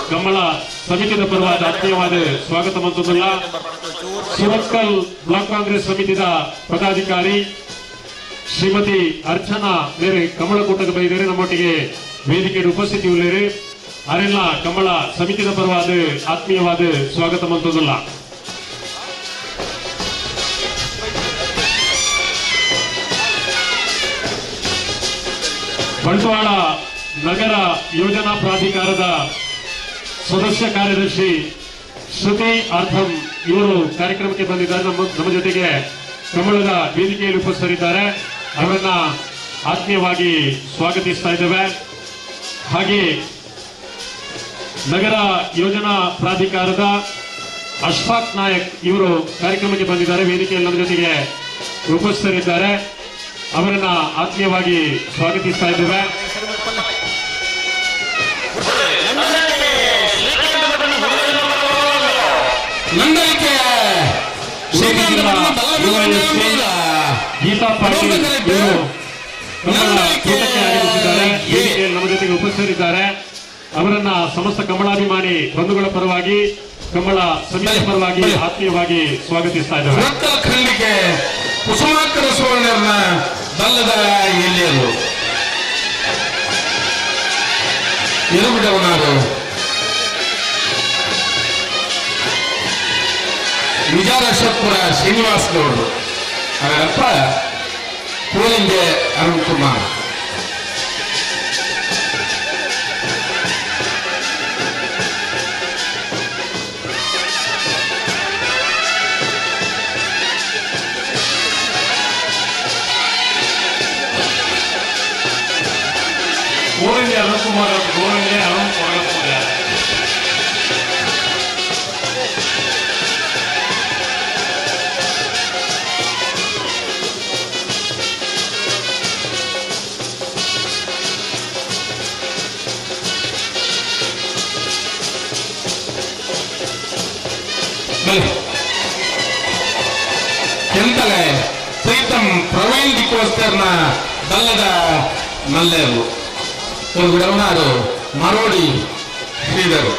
[SPEAKER 10] ಕಮಲ ಸಮಿತಿಯ ಪರವಾದ ಆತ್ಮೀಯವಾದ ಸ್ವಾಗತ ಮಂತಲ್ಲ. ಸುರತ್ಕಲ್ ಬ್ಲಾಕ್ ಕಾಂಗ್ರೆಸ್ ಸಮಿತಿಯ ಪದಾಧಿಕಾರಿ ಶ್ರೀಮತಿ ಅರ್ಚನಾ ಮೇರೆ ಕಮಲಕೋಟಕ್ಕೆ ಬೈದಿರಿ ನಮ್ಮೊಟ್ಟಿಗೆ ವೇದಿಕೆಯಲ್ಲಿ ಉಪಸ್ಥಿತಿಯುಳ್ಳಿರಿ. ಅರಿನ ಕಮಲ ಸಮಿತಿಯ ಪರವಾದ ಆತ್ಮೀಯವಾದ ಸ್ವಾಗತ ಮಂತಲ್ಲ. ಬಂಟ್ವಾಳ ನಗರ ಯೋಜನಾ ಪ್ರಾಧಿಕಾರದ ಸದಸ್ಯ ಕಾರ್ಯದರ್ಶಿ ಶ್ರುತಿ ಅರ್ಥಂ ಇವರು ಕಾರ್ಯಕ್ರಮಕ್ಕೆ ಬಂದಿದ್ದಾರೆ. ನಮ್ಮ ಜೊತೆಗೆ ಕಮಲದ ವೇದಿಕೆಯಲ್ಲಿ ಉಪಸ್ಥಿತರಿದ್ದಾರೆ. ಅವರನ್ನ ಆತ್ಮೀಯವಾಗಿ ಸ್ವಾಗತಿಸ್ತಾ ಇದ್ದೇವೆ. ಹಾಗೆ ನಗರ ಯೋಜನಾ ಪ್ರಾಧಿಕಾರದ ಅಶ್ಫಾಕ್ ನಾಯಕ್ ಇವರು ಕಾರ್ಯಕ್ರಮಕ್ಕೆ ಬಂದಿದ್ದಾರೆ. ವೇದಿಕೆಯಲ್ಲಿ ನಮ್ಮ ಜೊತೆಗೆ ಉಪಸ್ಥಿತರಿದ್ದಾರೆ. ಅವರನ್ನ ಆತ್ಮೀಯವಾಗಿ ಸ್ವಾಗತಿಸ್ತಾ ಇದ್ದೇವೆ.
[SPEAKER 11] ಗೀತಾ ಪಾಟೀಲ್ ಇವರು ಕೂಟಕ್ಕೆ ಆಗಮಿಸಿದ್ದಾರೆ. ವೇದಿಕೆಯಲ್ಲಿ ನಮ್ಮ ಜೊತೆಗೆ ಉಪಸ್ಥಿತರಿದ್ದಾರೆ. ಅವರನ್ನ ಸಮಸ್ತ ಕಮಲಾಭಿಮಾನಿ ಬಂಧುಗಳ ಪರವಾಗಿ, ಕಮಲ ಸಮಿತಿ ಪರವಾಗಿ ಆತ್ಮೀಯವಾಗಿ ಸ್ವಾಗತಿಸ್ತಾ ಇದ್ದಾರೆ.
[SPEAKER 19] ಖಂಡಿಕೆ ಕುಸುಮಾಕರ ಸುವರ್ಣರನ್ನ ಬಲ್ಲದ ಎಲ್ಲಿಯರು ಎರುಬಿಡವನಾರು ವಿಜಾರ ಅಶೋಕ್ಪುರ ಶ್ರೀನಿವಾಸ್ ಗೌಡರು, ಅವರಪ್ಪ ಕೋಲಿಂಗೆ ಅರುಣ್ ಕುಮಾರ್.
[SPEAKER 11] ಕೋಲಿಂಗೆ ಅರುಣ್ ಕುಮಾರ್ ಅವರು, ಕೋಲಿಂಗೆ ಅರುಣ್ ಕುಮಾರ್.
[SPEAKER 19] ಕೆಂತಲೆ ಪ್ರೀತಂ ಪ್ರವೀಣ್ ದಿಕ್ಕೋಸ್ಕರನ ಬಲ್ಲದ ಮಲ್ಲೆಯರು ಗುಡವನಾರು ಮರೋಡಿ ಶ್ರೀಧರು.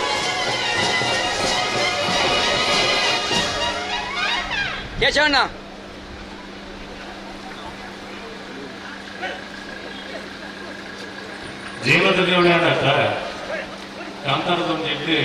[SPEAKER 21] ಕೇಶವಣ್ಣ
[SPEAKER 11] ಜೀವನದಲ್ಲಿ ಉಳಿಯಾಟ ಕಾಂತಾರದ ಒಂದು ಎದ್ದು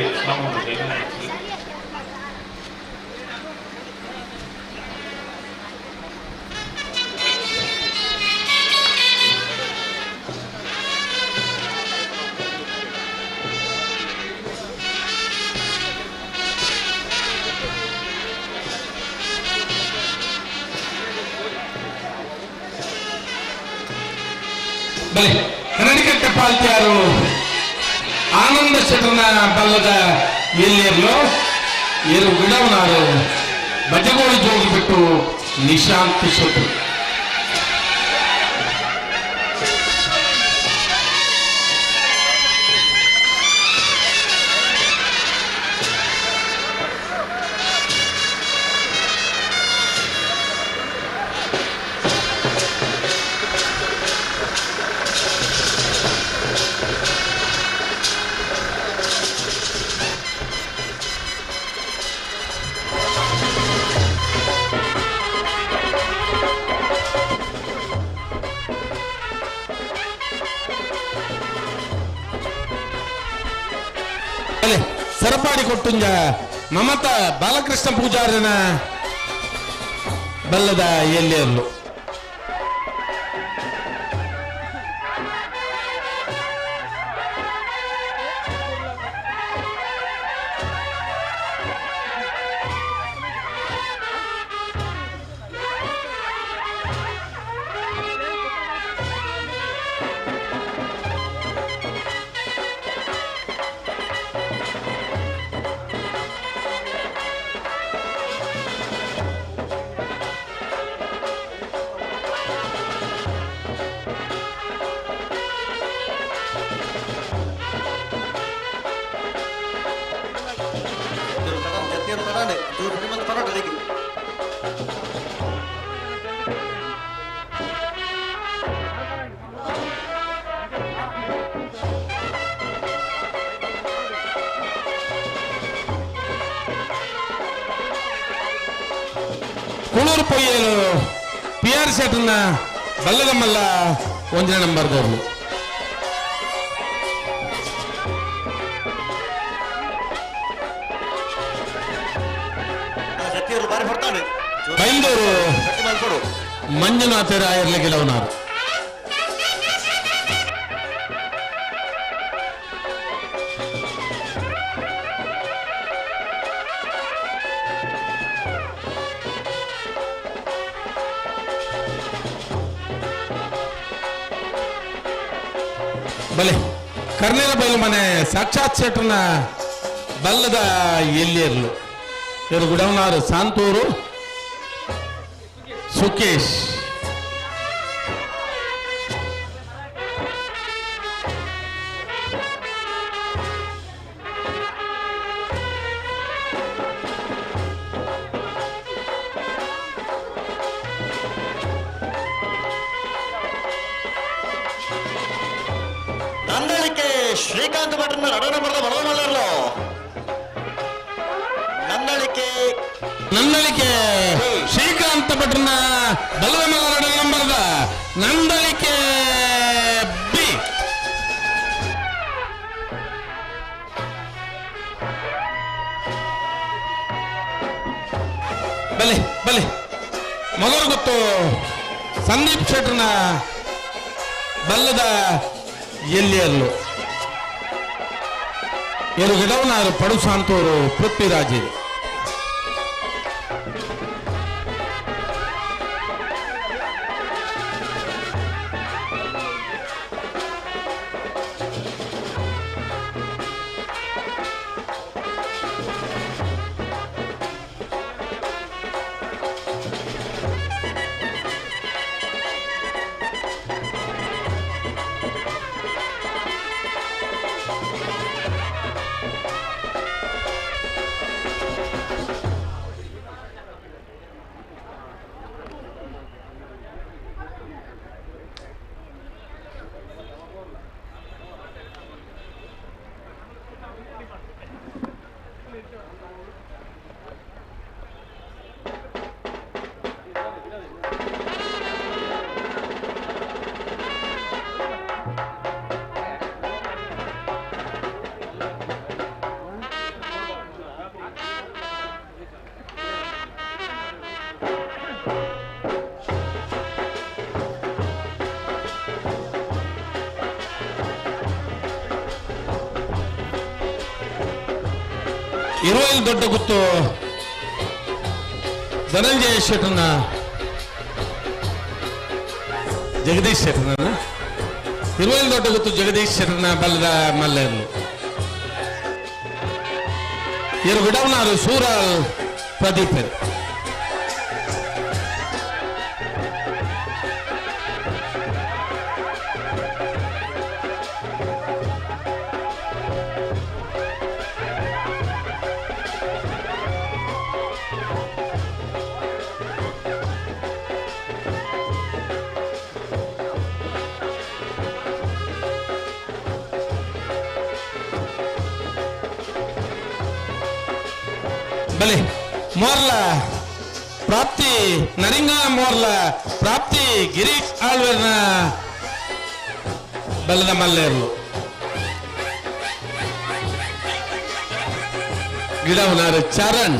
[SPEAKER 19] ಬಲೆ ಕನ್ನಡಿಗಟ್ಟ ಪಾಲ್ತಿಯಾರು ಆನಂದ ಶಟನ ಬಲ್ಲದ ಎಲ್ಲಿಯರ್ಲು ಏರು ಗಿಡವನಾರು ಬಜಗೋಳಿ ಜೋಗಿ ಬಿಟ್ಟು ನಿಶಾಂತ್ ಶೆಟ್ರು. ಸರಪಾಡಿ ಕೊಟ್ಟುಂಜ ಮಮತಾ ಬಾಲಕೃಷ್ಣ ಪೂಜಾರನ ಬಲ್ಲದ ಎಲ್ಲಿಯರ್ಲು ಕುಳೂರು ಪೊಯ್ಯಲು PR ಸೆಟ್ನ ಬಲ್ಲದ ಮಲ್ಲ 1ನೇ ನಂಬರ್ದವ್ರು. ಬೈಂದೂರು ಮಂಜುನಾಥ ರಾಯರ್ಲೆ ಗೆಲವನಾರು. ಬಲೆ ಕರ್ನೇಲ ಬೈಲು ಮನೆ ಸಾಕ್ಷಾತ್ ಶೆಟ್ರನ ಬಲ್ಲದ ಎಲ್ಲಿಯರ್ಲು ಇವರು ಗುಡವನಾರು ಸಾಂತೂರು ಸುಕೇಶ್.
[SPEAKER 14] ನಂದಳಿಕೆ ಶ್ರೀಕಾಂತ್ ಭಟ್ರನ್ನ ರಡ ನಂಬರ್ದ ಬಲದಮಲ್ಲರ್ಲು
[SPEAKER 11] ನಂದಳಿಕೆ ಶ್ರೀಕಾಂತ್ ಭಟ್ರನ್ನ ಬಲದಮಲ್ಲ ರಡ ನಂಬರ್ದ ನಂದಳಿಕೆ ಬಿ ಬಲೆ ಬಲೆ ಮೊದಲು ಗೊತ್ತು ಸಂದೀಪ್ ಶೆಟ್ರನ ಬಲ್ಲದ ಎಲ್ಲಿಯಲ್ಲೂ ಇವರು ಗಿಡವನಾರು ಪಡುಸಾಂತೂರು ಪೃಥ್ವಿರಾಜರು ಇರುವಲ್ಲಿ ದೊಡ್ಡ ಗುತ್ತು ಧನಂಜಯ ಶೆಟ್ರನ್ನ ಜಗದೀಶ್ ಶೆಟ್ರನ್ನ ಇರುವಲ್ಲಿ ದೊಡ್ಡ ಗುತ್ತು ಜಗದೀಶ್ ಶೆಟ್ರನ್ನ ಬಲ್ಲದ ಮಲ್ಲೆರ್ಲು ಇವರು ವಿಡವನಾರು ಸೂರಲ್ ಪ್ರದೀಪರು ಬಲೆ ಮೋರ್ಲ ಪ್ರಾಪ್ತಿ ನರಿಂಗ ಮೋರ್ಲ ಪ್ರಾಪ್ತಿ ಗಿರೀಶ್ ಆಳ್ವರ್ನ ಬಲ್ಲದ ಮಲ್ಲೆರ್ಲು ಗಿಡವನಾರು ಚರಣ್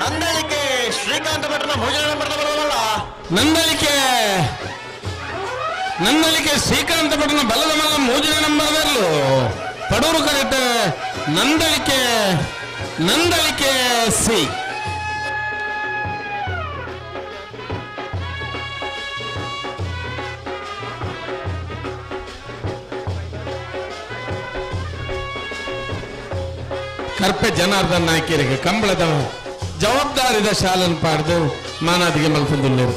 [SPEAKER 14] ನಂದಳಿಕೆ ಶ್ರೀಕಾಂತ್ ಭಟ್ರನ ಭೋಜನ ನಂಬರ್ದ ಬಲದಮಲ್ಲ
[SPEAKER 11] ನಂದಳಿಕೆ ಶ್ರೀಕಾಂತ್ ಭಟ್ರನ ಬಲ್ಲದಮಲ್ಲ ಮೋಜನೆ ನಂಬರ್ದರ್ಲು ಪಡೂರು ಕರೆಕ್ಟ್ ನಂದಳಿಕೆ ಸಿ ಕರ್ಪೆ ಜನಾರ್ದನ್ ನಾಯ್ಕರಿಗೆ ಕಂಬಳದ ಜವಾಬ್ದಾರಿದ ಶಾಲನ್ ಪಾಡ್ದು ಮಾನಾದಿಗೆ ಮಲ್ಪಂದುಲ್ಲೇರು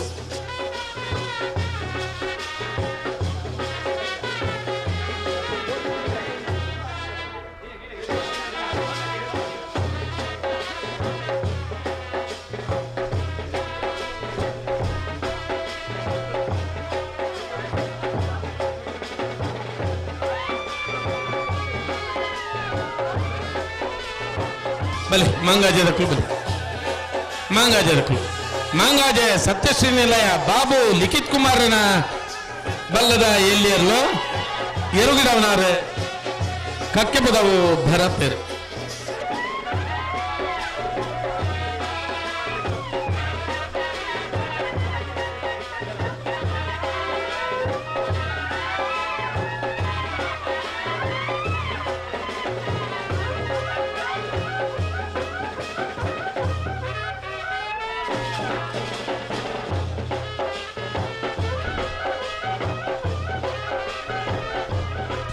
[SPEAKER 11] ಬಲೆ ಮಂಗಾಜದ ಕ್ಲಬ್ ಮಂಗಾಜ ಸತ್ಯಶ್ರೀ ನಿಲಯ ಬಾಬು ಲಿಖಿತ್ ಕುಮಾರನ ಬಲ್ಲದ ಎಲ್ಲಿಯರ್ಲು ಎರುಗಿಡವನಾರು ಕಕ್ಕೆ ಬದವು ಭರತೇರು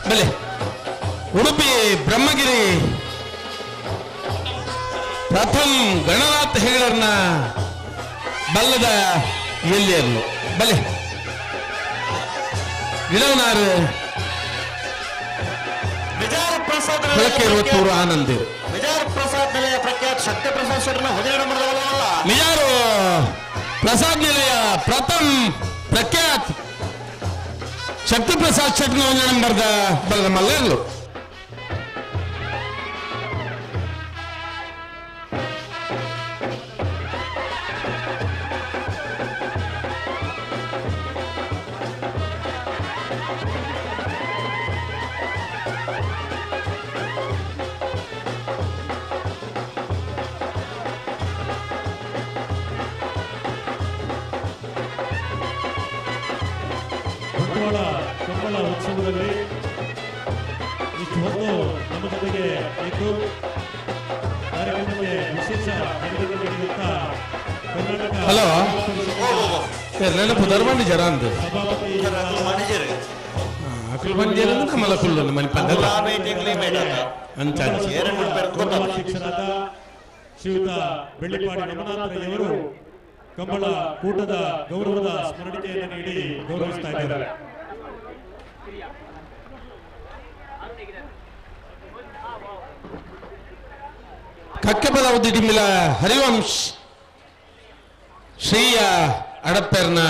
[SPEAKER 11] ಬಲೆ ಉಡುಪಿ ಬ್ರಹ್ಮಗಿರಿ ಪ್ರಥಮ್ ಗಣನಾಥ್ ಹೆಗಡರ್ನ ಬಲ್ಲದ ಎಲ್ಲಿಯರ್ಲು ಬಲೆ ಗಿಡವನಾರು ಬೆಳಗ್ಗೆ 20 ಆನಂದಿರು
[SPEAKER 14] ವಿಜಯ ಪ್ರಸಾದ್ ನಿಲಯ ಪ್ರಖ್ಯಾತ ಶಕ್ತಿ ಪ್ರಸಾದ್ ಶೆಟ್ರನ ಭೋಜನ ನಂಬರ್ದ ಬಲದಮಲ್ಲ
[SPEAKER 11] ಮಿಜಾರು ಪ್ರಸಾದ್ ನಿಲಯ ಪ್ರಥಮ್ ಪ್ರಖ್ಯಾತ್ ಶಕ್ತಿ ಪ್ರಸಾದ್ ಶೆಟ್ನ 1 ನಂಬರ್ದ ಬಲದ ಮಲ್ಲೇರ್ಲು
[SPEAKER 10] ಬಂಟ್ವಾಳ ಕಂಬಳ ಉತ್ಸವದಲ್ಲಿ ಇಷ್ಟು ಹೊತ್ತು ನಮ್ಮ ಜೊತೆಗೆ ಇದ್ದು ಕಾರ್ಯಕ್ರಮಕ್ಕೆ ವಿಶೇಷ ಕೊಡುಗೆ ನೀಡಿದಂತ ಕರ್ನಾಟಕ
[SPEAKER 11] ಹಲೋ ನೆನಪು ಧರ್ಮಂಡಿ ಜರ ಅಂತ ಅಕಲ್ ಬಂದಿರ ನಮ್ಮಲ್ಲ ಫುಲ್ ಮನೆ ಪಂದಲ್ಲ ಅಂತ
[SPEAKER 10] ಅಧ್ಯಕ್ಷರಾದ ಶ್ರೀಯುತ ಬೆಳ್ಳಿಪಾಡಿ ರಮನಾಥರಯ್ಯವರು ಕಂಬಳ ಕೂಟದ ಗೌರವದ ಸ್ಮರಣಿಕೆಯನ್ನು ನೀಡಿ ಗೌರವಿಸ್ತಾ ಇದ್ದಾರೆ.
[SPEAKER 11] ಕಕ್ಕೆಪದ ಉದ್ದಿಟಿಮಿಲ ಹರಿವಂಶ್ ಶ್ರೀಯ ಅಡಪ್ಪೆರ್ನ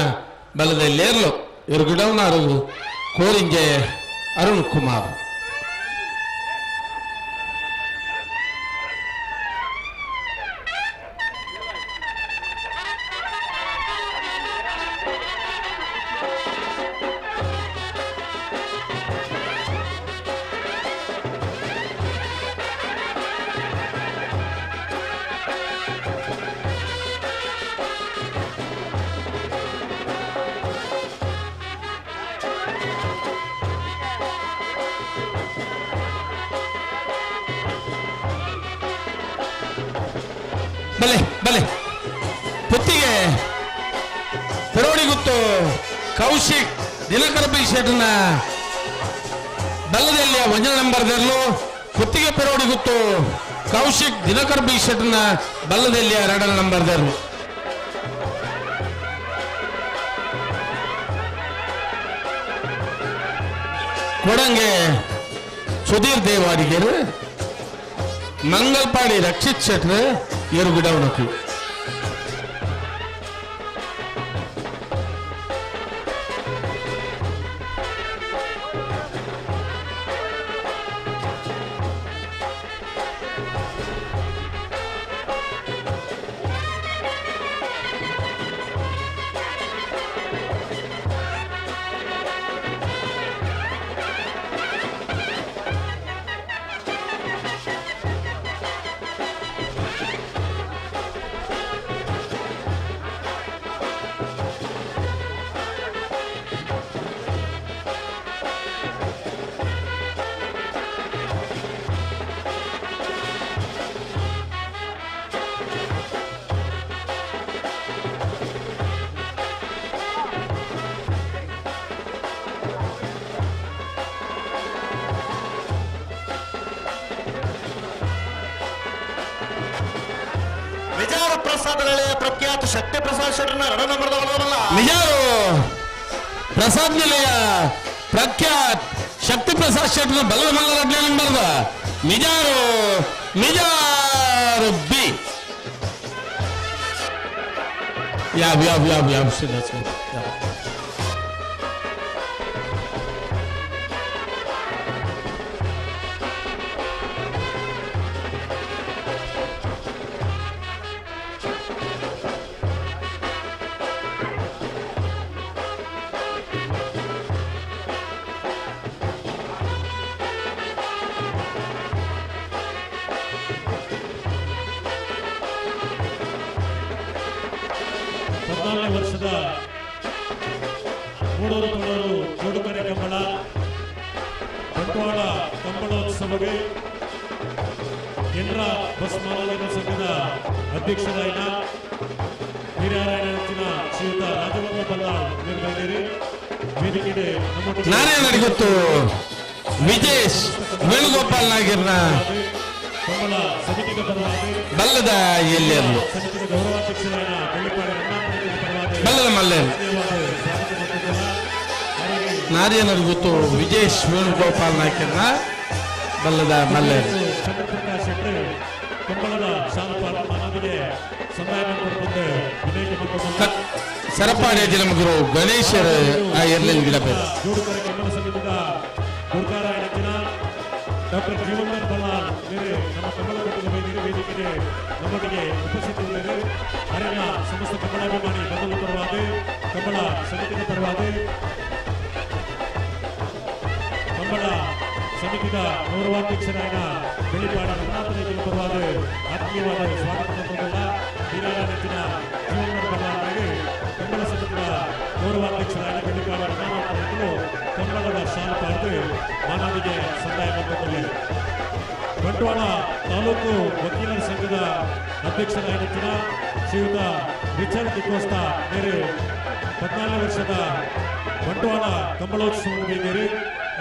[SPEAKER 11] ಬಲದಲ್ಲೇರ್ಲು ಇವರು ಗಿಡವನಾರು ಕೋರಿಂಜೆ ಅರುಣ್ ಕುಮಾರ್ ಬಲೆ ಬಲೆ ಪುತ್ತಿಗೆ ಪೆರೋಡಿ ಗುತ್ತು ಕೌಶಿಕ್ ದಿನಕರ ಬಿ ಶೆಟ್ನ ಬಲ್ಲದಲ್ಲಿ 1 ನಂಬರ್ದಲ್ಲೂ ಪುತ್ತಿಗೆ ಪೆರೋಡಿ ಗುತ್ತು ಕೌಶಿಕ್ ದಿನಕರ ಬಿ ಶೆಟ್ನ ಬಲ್ಲದಲ್ಲಿ 2 ನಂಬರ್ದಲ್ಲೂ ಕೊಡಂಗೆ ಸುಧೀರ್ ದೇವಾಡಿಗೆರು ಮಂಗಲ್ಪಾಡಿ ರಕ್ಷಿತ್ ಶೆಟ್ರು ಇವರು ಗಿಡವನಕು
[SPEAKER 14] ಪ್ರಖ್ಯಾತ ಶಕ್ತಿ ಪ್ರಸಾದ್ ಶೆಟ್ಟರ್ನ 2 ನಂಬರ್ದ ಬಲದಲ್ಲ
[SPEAKER 11] ನಿಜಾರು ಪ್ರಸಾದ್ ನಿಲಯ ಪ್ರಖ್ಯಾತ್ ಶಕ್ತಿ ಪ್ರಸಾದ್ ಶೆಟ್ನ ಬಲದ ಮಲ್ಲ 2 ನಂಬರ್ದ ನಿಜಾರು ನಿಜಾರು ಬಿ ಯಾವ
[SPEAKER 10] ವರ್ಷದ ಮೂಡೂರು ಕೊಡೂರು ಜೋಡುಕರೆ ಕಂಬಳ ಬಂಟ್ವಾಳ ಕಂಬಳೋತ್ಸವಕ್ಕೆ ಕೇಂದ್ರ ಬಸ್ ಮಾಲೀಕರ ಸಂಘದ ಅಧ್ಯಕ್ಷರಾದ ಹಿರಿಯರಾಯಣ ಶ್ರೀಯುತ ರಾಜವರ್ಮ ಬಲ್ಲಾಳ್ ನಿರ್ವಹಿಸಿರಿ ವೇದಿಕೆಗೆ
[SPEAKER 11] ನಾನೇ ಗೊತ್ತು ವಿಜೇಶ್ ವೇಣುಗೋಪಾಲ್ ನಾಗಿರ್ನ
[SPEAKER 10] ಕಂಬಳ ಸಮಿತಿಗೆ ಪರವಾಗಿ
[SPEAKER 11] ಬಲ್ಲದ ಎಲ್ಲೆರ್ಲು
[SPEAKER 10] ಸಮಿತಿಯ ಗೌರವಾಧ್ಯಕ್ಷರಾದ ಬೆಳ್ಳಿಪಾಡಿ
[SPEAKER 11] ಬಲ್ಲದ ಮಲ್ಲೆ ನಾರಿಯನರು ಗೊತ್ತು ವಿಜೇಶ್ ವೇಣುಗೋಪಾಲ್ ನಾಯ್ಕರ್ನ ಬಲ್ಲದ ಮಲ್ಲೆ
[SPEAKER 10] ಚಂದ್ರಪ್ರಕಾಶ್ ಶೆಟ್ಟಿ ಕಂಬಳದ ಶಾಲಪಾಲನ ನಮಗೆ ಸಮಯ ಕೊಡುತ್ತದೆ
[SPEAKER 11] ಸರಪಾಡಿ ನಮಗರು ಗಣೇಶರ ಆ ಎರ್ಲಿನ ಗಿಡ ಬೇರೆ
[SPEAKER 10] ಜೋಡುಕರೆ ಕನ್ನಡ ಸಂಗೀತದ ಗುರುಕಾರ ನೆಚ್ಚಿನ ಡಾಕ್ಟರ್ ಜೀವನ್ಧರ್ ಬಲ್ಲಾಳ್ ಬೇರೆ ನಮ್ಮ ಕಮಲಕಟ್ಟದ ವೇದಿಕೆಗೆ ನಮ್ಮೊಟ್ಟಿಗೆ ಉಪಸ್ಥಿತರಿದ್ದಾರೆ. ಅರಣ್ಯ ಸಮಸ್ತ ಕಮಲಾಭಿಮಾನಿ ಬಂಧುಗಳ ಪರವಾಗಿ ಕಮಲ ಸಮಿತಿಯ ಪರವಾಗಿ ಕಮಲ ಸಮಿತಿಯ ಗೌರವಾಧ್ಯಕ್ಷರಾದ ಬೆಳಿಪಾಡಿ ರಂಗನಾಥನಿಗೆ ಪರವಾಗಿ ಆತ್ಮೀಯವಾದ ಸ್ವಾಗತ ಪತ್ರವಲ್ಲ ಹಿರಿಯ ನೆಚ್ಚಿನ ಜೀವನ್ಧರ್ ಬಲ್ಲಾಳ್ಗೆ ಕನ್ನಡ ಸಮಿತಿಯ ಗೌರವಾಧ್ಯಕ್ಷರಾದ ಬೆಳಿಪಾಡಿ ರಂಗನಾಥನಿಗೂ ಕನ್ನಡದ ಶಾಲು ಪಾರ್ದು ಮಾನವಿಗೆ ಸಂದಾಯ ಬಂಧುಗಳೇ. ಬಂಟ್ವಾಳ ತಾಲೂಕು ವಕೀಲರ ಸಂಘದ ಅಧ್ಯಕ್ಷರಾಗಿದ್ದ ಶ್ರೀಯುತ ರಿಚರ್ಡ್ ಡಿಕೋಸ್ತಾ ಬೇರೆ 14 ವರ್ಷದ ಬಂಟ್ವಾಳ ಕಂಬಳೋತ್ಸವ ಬೇರೆ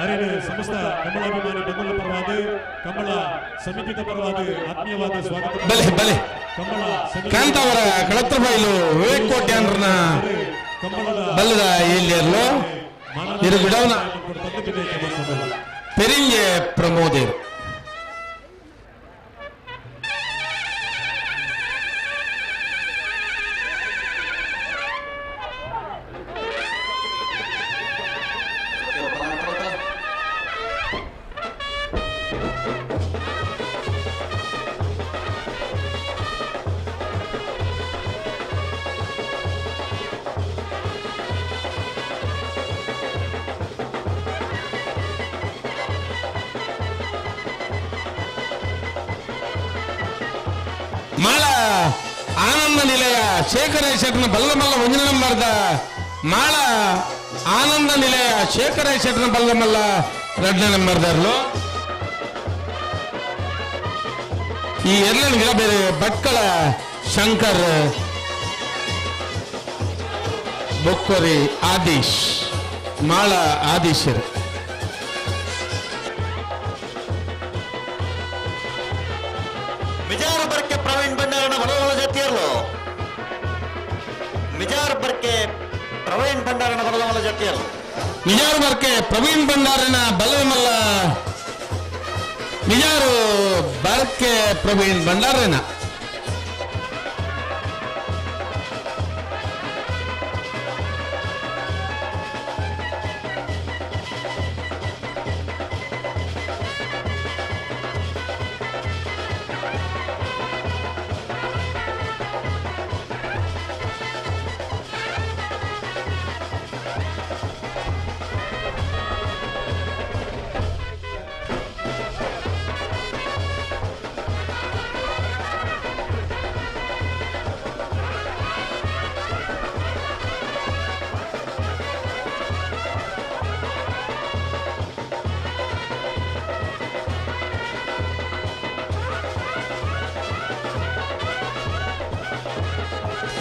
[SPEAKER 10] ಅರಿವೆ ಸಮಸ್ತ ಕಮಲಾಭಿಮಾನಿ ಬಂಧುಗಳ ಪರವಾಗಿ ಕಮಲ ಸಮಿತಿಯ ಪರವಾಗಿ ಆತ್ಮೀಯವಾದ ಸ್ವಾಗತ. ಕಮಲ
[SPEAKER 11] ಕಾಂತಾವರ ಕಳತ್ರ ಬೈಲು ವಿವೇಕ್ ಕೋಟ್ಯಾನ್ರನ ಬಲ್ಲದ ಎಲ್ಲಿಯಲ್ಲೋ ಇರು ಬಿಡವನ ಪೆರಿಂಗೆ ಪ್ರಮೋದೇವ್ ಮಾಳ ಆನಂದ ನಿಲಯ ಶೇಖರೇಶ್ವರನ ಬಲ್ಲಮಲ್ಲ 1 ನಂಬರ್ದ ಮಾಳ ಆನಂದ ನಿಲಯ ಶೇಖರೇಶ್ವರನ ಬಲ್ಲಮಲ್ಲ 2 ನಂಬರ್ದಾರ್ಲು ಈ ಎರಡನ ಗಿಡ ಬೇರೆ ಭಟ್ಕಳ ಶಂಕರ್ ಬೊಕ್ಕೊರಿ ಆದೀಶ್ ಮಾಳ ಆದೀಶರ್
[SPEAKER 14] ಮಿಜಾರ್ ಬರ್ಕೆ ಪ್ರವೀಣ್ ಭಂಡಾರನ ಬಲವಲ ಜೊತೆಯರು ಮಿಜಾರ್ ಬರ್ಕೆ ಪ್ರವೀಣ್ ಭಂಡಾರನ ಬಲವಲ ಜೊತೆಯರು
[SPEAKER 11] ನಿಜಾರು ಬರ್ಕೆ ಪ್ರವೀಣ್ ಭಂಡಾರನ ಬಲಮಲ್ಲ ನಿಜಾರು ಬರ್ಕೆ ಪ್ರವೀಣ್ ಭಂಡಾರನ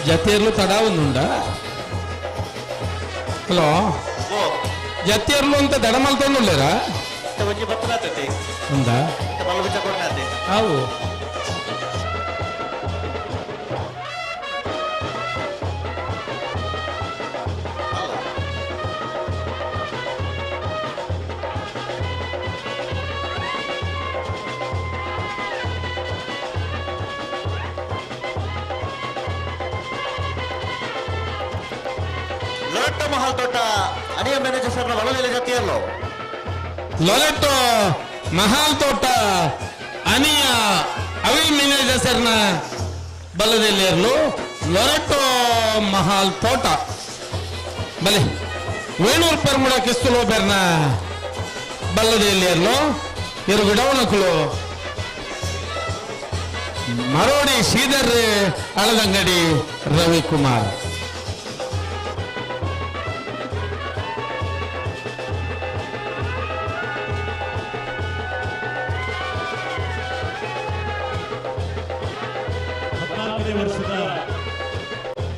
[SPEAKER 11] జతేర్లు తడా ఉందా హలో జతేర్లు అంత దడమలతో లేరా ఉందా అవు
[SPEAKER 14] ಲೊರೆಟ್ಟೋ ಮಹಲ್ ತೋಟ ಅನಿಯ ಮ್ಯಾನೇಜರ್ ಸರ್ನ ಒಳಗೆಲೆ ಜೊತೆಯಲ್ಲೋ
[SPEAKER 11] ಲೊರೆಟ್ಟೋ ಮಹಾಲ್ ತೋಟ ಅನಿಯ ಅವಿಲ್ ಮ್ಯಾನೇಜರ್ ಸರ್ನ ಬಲ್ಲದಲ್ಲಿರಲು ಲೊರೆಟ್ಟೋ ಮಹಾಲ್ ತೋಟ ಬಲೆ ವೇಣೂರು ಪರ್ಮುಡ ಕಿಸ್ತುಲೋ ಬೆರ್ನ ಬಲ್ಲದಲ್ಲಿರಲು ಇರು ಗಿಡವನಕುಲು ಮರೋಡಿ ಶ್ರೀಧರ್ ಅಳದಂಗಡಿ ರವಿಕುಮಾರ್
[SPEAKER 10] ವರ್ಷದ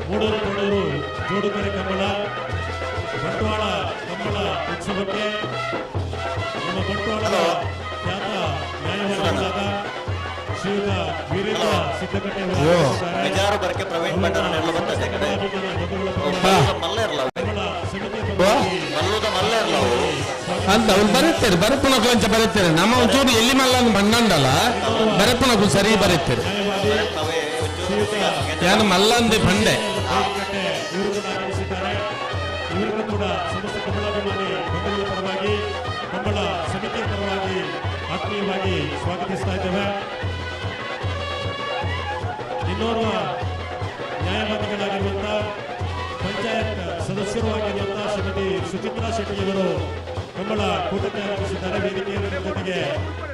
[SPEAKER 10] ಮೂಡೂರು ಕೊಡೂರು ಜೋಡುಕರೆ ಕಂಬಳ ಬಂಟ್ವಾಳ ಕಂಬಳ ಉತ್ಸವಕ್ಕೆ ನಮ್ಮ ಬಂಟ್ವಾಳದ ಖ್ಯಾತ ನ್ಯಾಯವಾದಿಗಳಾದ ಶ್ರೀಯುತ ವೀರೇಂದ್ರ ಸಿದ್ದಕಟ್ಟೆ
[SPEAKER 14] ಮಿಜಾರು ಬರ್ಕೆ ಪ್ರವೀಣ್ ಭಂಡಾರ ನೆರಳು ಬರ್ತದೆ ಕಡೆ ಮಲ್ಲ ಇರಲ್ಲ ಮಲ್ಲುದ ಮಲ್ಲ ಇರಲ್ಲ
[SPEAKER 11] ಅಂತ ಅವ್ರು ಬರುತ್ತಾರೆ ಬರಪುಣಕು ಅಂತ ಬರುತ್ತಾರೆ ನಮ್ಮ ಒಂಚೂರು ಎಲ್ಲಿ ಮಲ್ಲ ಬಂಡಲ್ಲ ಬರಪುಣಕು ಸರಿ ಬರುತ್ತಾರೆ ಯಾನು ಮಲ್ಲಂದೆ ಬಂಡೆ
[SPEAKER 1] ಇವರನ್ನು ಕೂಡ ಸಮಸ್ತ ಕಂಬಳಾಭಿಮಾನಿ ಬಂಧುಗಳ ಪರವಾಗಿ ಕಂಬಳ ಸಮಿತಿಯ ಪರವಾಗಿ ಆತ್ಮೀಯವಾಗಿ ಸ್ವಾಗತಿಸ್ತಾ ಇದ್ದೇವೆ. ಇನ್ನೋರ್ವ ನ್ಯಾಯವಾದಿಗಳಾಗಿರುವಂತಹ ಪಂಚಾಯತ್ ಸದಸ್ಯರು ಆಗಿರುವಂತಹ ಶ್ರೀಮತಿ ಸುಚಿತ್ರಾ ಶೆಟ್ಟಿಯವರು ಕಂಬಳ ಕೂಟಕ್ಕೆ ಆಗಮಿಸಿದ್ದಾರೆ. ವೇದಿಕೆಯ ಜೊತೆಗೆ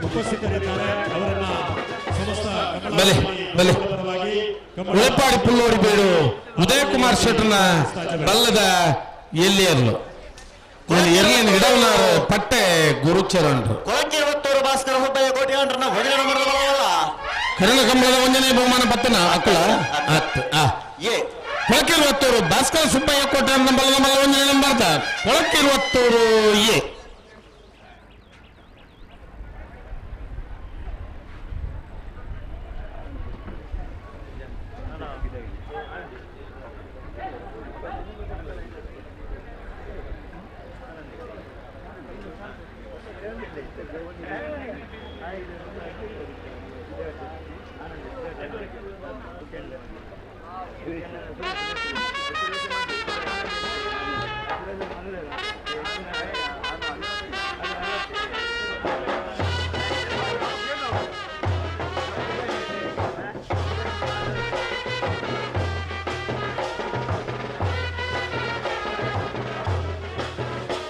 [SPEAKER 1] ಉಪಸ್ಥಿತರಿದ್ದಾರೆ. ಅವರನ್ನ ಸಮಸ್ತ
[SPEAKER 11] ಪರವಾಗಿ ಉಳಪಾಡಿ ಪುಲ್ಲೋಡಿ ಬೇಡು ಉದಯ್ ಕುಮಾರ್ ಶೆಟ್ಟರ್ನ ಬಲ್ಲದ ಎಲ್ಲಿಯರ್ಲು ಎರ್ಲಿನ ಗಿಡವನಾರು ಪಟ್ಟೆ ಗುರುಚರಣರು
[SPEAKER 14] ಕೊಳಕೆ ಹೊತ್ತೂರು ಭಾಸ್ಕರ ಹುಬ್ಬಯ್ಯ ಕೋಟಿಯಾಂಡ್ರನ ಭಜನೆ ನಂಬರದ ಬಲವಲ್ಲ
[SPEAKER 11] ಕರಣ ಕಂಬಳದ ಒಂದನೇ ಬಹುಮಾನ ಪತ್ತನ ಅಕ್ಕಳ ಕೊಳಕೆ ಹೊತ್ತೂರು ಭಾಸ್ಕರ ಸುಬ್ಬಯ್ಯ ಕೋಟೆ ಬಲ್ಲದ ಮಲ್ಲ ಒಂದನೇ ನಂಬರ್ದ ಕೊಳಕೆ ಹೊತ್ತೂರು ಎ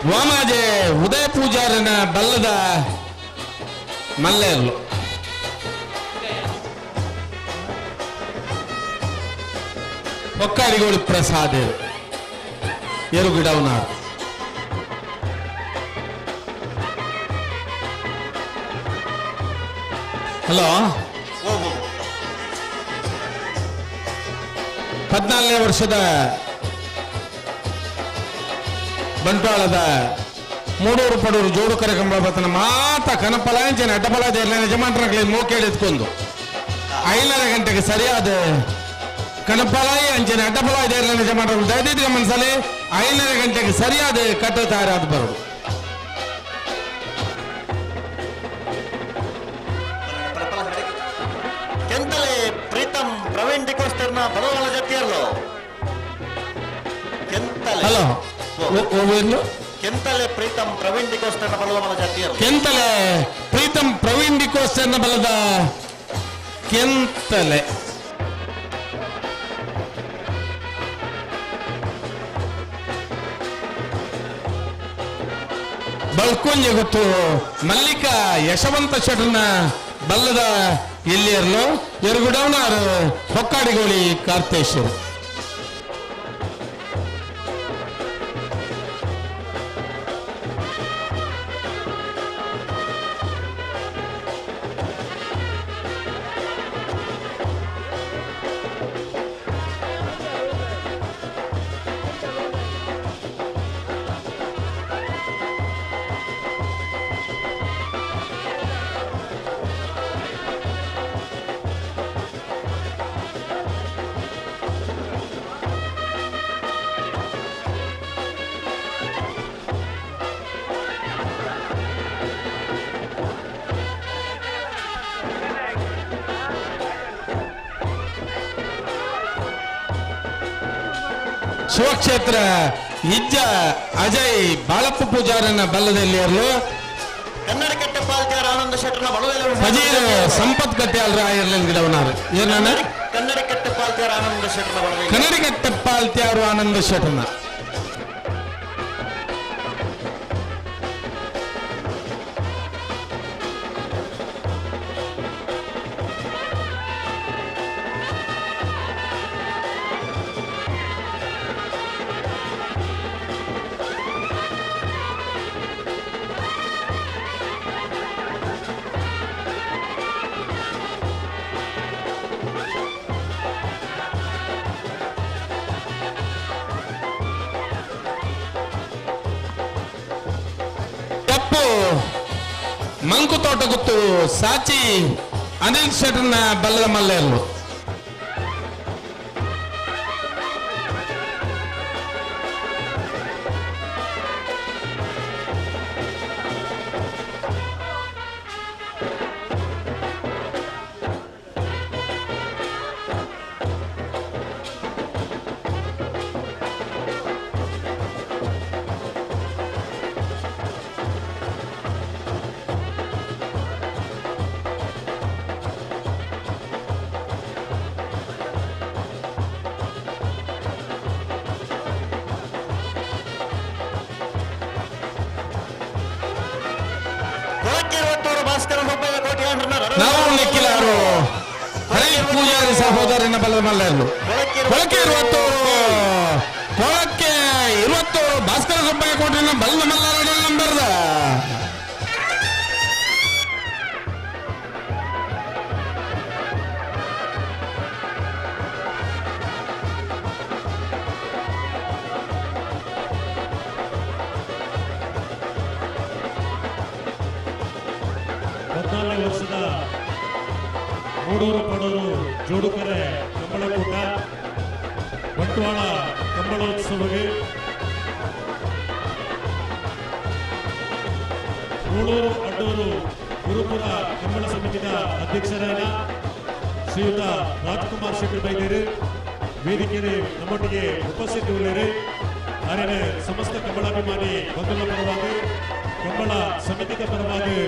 [SPEAKER 11] ವಾಮಾಜೆ ಉದಯ ಪೂಜಾರನ ಬಲ್ಲದ ಮಲ್ಲೆರ್ಲು ಒಕ್ಕಾಡಿಗೋಳಿ ಪ್ರಸಾದ್ ಎರುಗಿಡವನಾರು ಹಲೋ 14ನೇ ವರ್ಷದ ಬಂಟ್ವಾಳದ ಮೂಡೂರು ಪಡೂರು ಜೋಡು ಕರೆ ಕಂಬಳ ಬರ್ತನ ಮಾತ ಕನಪಲಾಂಚನ ಅಡ್ಡಪಲಾದ ಯಜಮಾನ್ರಲ್ಲಿ ಮೋಕೇಳಿ ಎತ್ಕೊಂಡು 5:30 ಗಂಟೆಗೆ ಸರಿಯಾದ ಕನಪಲಾಯಿ ಅಂಚನೆ ಅಡ್ಡಪಲಾದ ಯಜಮಾನ್ರಲ್ಲಿ ದಯದಿದ್ದ ಗಮನಿಸಲಿ 5:30 ಗಂಟೆಗೆ ಸರಿಯಾದ ಕಟ್ಟುತ್ತಾರಾದ ಬರೋದು
[SPEAKER 14] ಕೆಂತಲೆ ಪ್ರೀತಂ ಪ್ರವೀಣ್ ಡಿಕೋಸ್ಟರ್ನ ಬಲವಾಳ ಜೊತೆಯಲ್ಲೋ ಕೆಂತಲೆ
[SPEAKER 11] ಹಲೋ
[SPEAKER 14] ಕೆಂತಲೆ ಪ್ರೀತಂ ಪ್ರವೀಣ್ ಡಿಕೋಸ್ಟರ್ನ ಬಲವಾಳ ಜೊತೆಯಲ್ಲೋ
[SPEAKER 11] ಕೆಂತಲೆ ಪ್ರೀತಂ ಪ್ರವೀಣ್ ಡಿಕೋಸ್ಟರ್ನ ಬಲದ ಕೆಂತಲೆ ಬಳ್ಕೊಂಜೆ ಗೊತ್ತು ಮಲ್ಲಿಕ ಯಶವಂತ ಶೆಟ್ಟರ್ನ ಬಲ್ಲದ ಎಲ್ಲಿಯರ್ಲು ಎರುಗುಡವನಾರು ಹೊಕ್ಕಾಡಿಗೋಳಿ ಕಾರ್ತೇಶ್ವರು ಶಿವಕ್ಷೇತ್ರ ಇಜ್ಜ ಅಜಯ್ ಬಾಳಪ್ಪ ಪೂಜಾರನ ಬಲ್ಲದಲ್ಲಿಯರ್ಲು
[SPEAKER 14] ಕನ್ನಡ ಕೆಟ್ಟ ಪಾಲ್ತ್ಯಾರ ಆನಂದ ಶೆಟ್ಟರ್ನ ಬಲವೇಲ
[SPEAKER 11] ಫಜೀರ್ ಸಂಪತ್ ಕಟ್ಯಾಲ್ರ ಆಯರ್ಲೆಂಡ್ ಗಿಡವನಾರು ಏನಾನ
[SPEAKER 14] ಕನ್ನಡ ಕೆಟ್ಟ ಪಾಲ್ತ್ಯಾರ ಆನಂದ ಶೆಟ್ಟರ್ನ ಬಲವೇಲ
[SPEAKER 11] ಕನ್ನಡ ಕೆಟ್ಟ ಪಾಲ್ತ್ಯಾರು ಆನಂದ ಶೆಟ್ಟರ್ನ ಮಂಕು ತೋಟ ಗೊತ್ತು ಸಾಚಿ ಅನಿಲ್ ಶೆಟ್ಟರ್ನ ಬಲ್ಲದ ಮಲ್ಲೆಯರ್ಲು ಪೂಜಾರಿ ಸಹೋದರನ ಬಲದ ಮಲ್ಲೆಯರು ಕೊಳಕೆ 20 ಭಾಸ್ಕರ ಸುಬ್ಬಯ್ಯ ಕೋಟೆನ ಬಲದ ಮಲ್ಲರ ನಂಬರ್ದ
[SPEAKER 10] ವರ್ಷದ ಮೂಡೂರು ಪಡೂರು ಜೋಡುಕರೆ ಕಂಬಳಕೂಟ ಬಂಟ್ವಾಳ ಕಂಬಳೋತ್ಸವಕ್ಕೆ ಮೂಡೂರು ಅಡ್ಡೂರು ಗುರುಪುರ ಕಂಬಳ ಸಮಿತಿಯ ಅಧ್ಯಕ್ಷರಾದ ಶ್ರೀಯುತ ರಾಜ್ಕುಮಾರ್ ಶೆಟ್ಟಿ ಬೈದೇರು ವೇದಿಕೆಯಲ್ಲಿ ನಮ್ಮೊಟ್ಟಿಗೆ ಉಪಸ್ಥಿತರಿದ್ದಾರೆ. ಹಾಗೆಯೇ ಸಮಸ್ತ ಕಂಬಳಾಭಿಮಾನಿ ಬಂಧುಗಳ ಪರವಾಗಿ ಕಂಬಳ ಸಮಿತಿಯ ಪರವಾಗಿ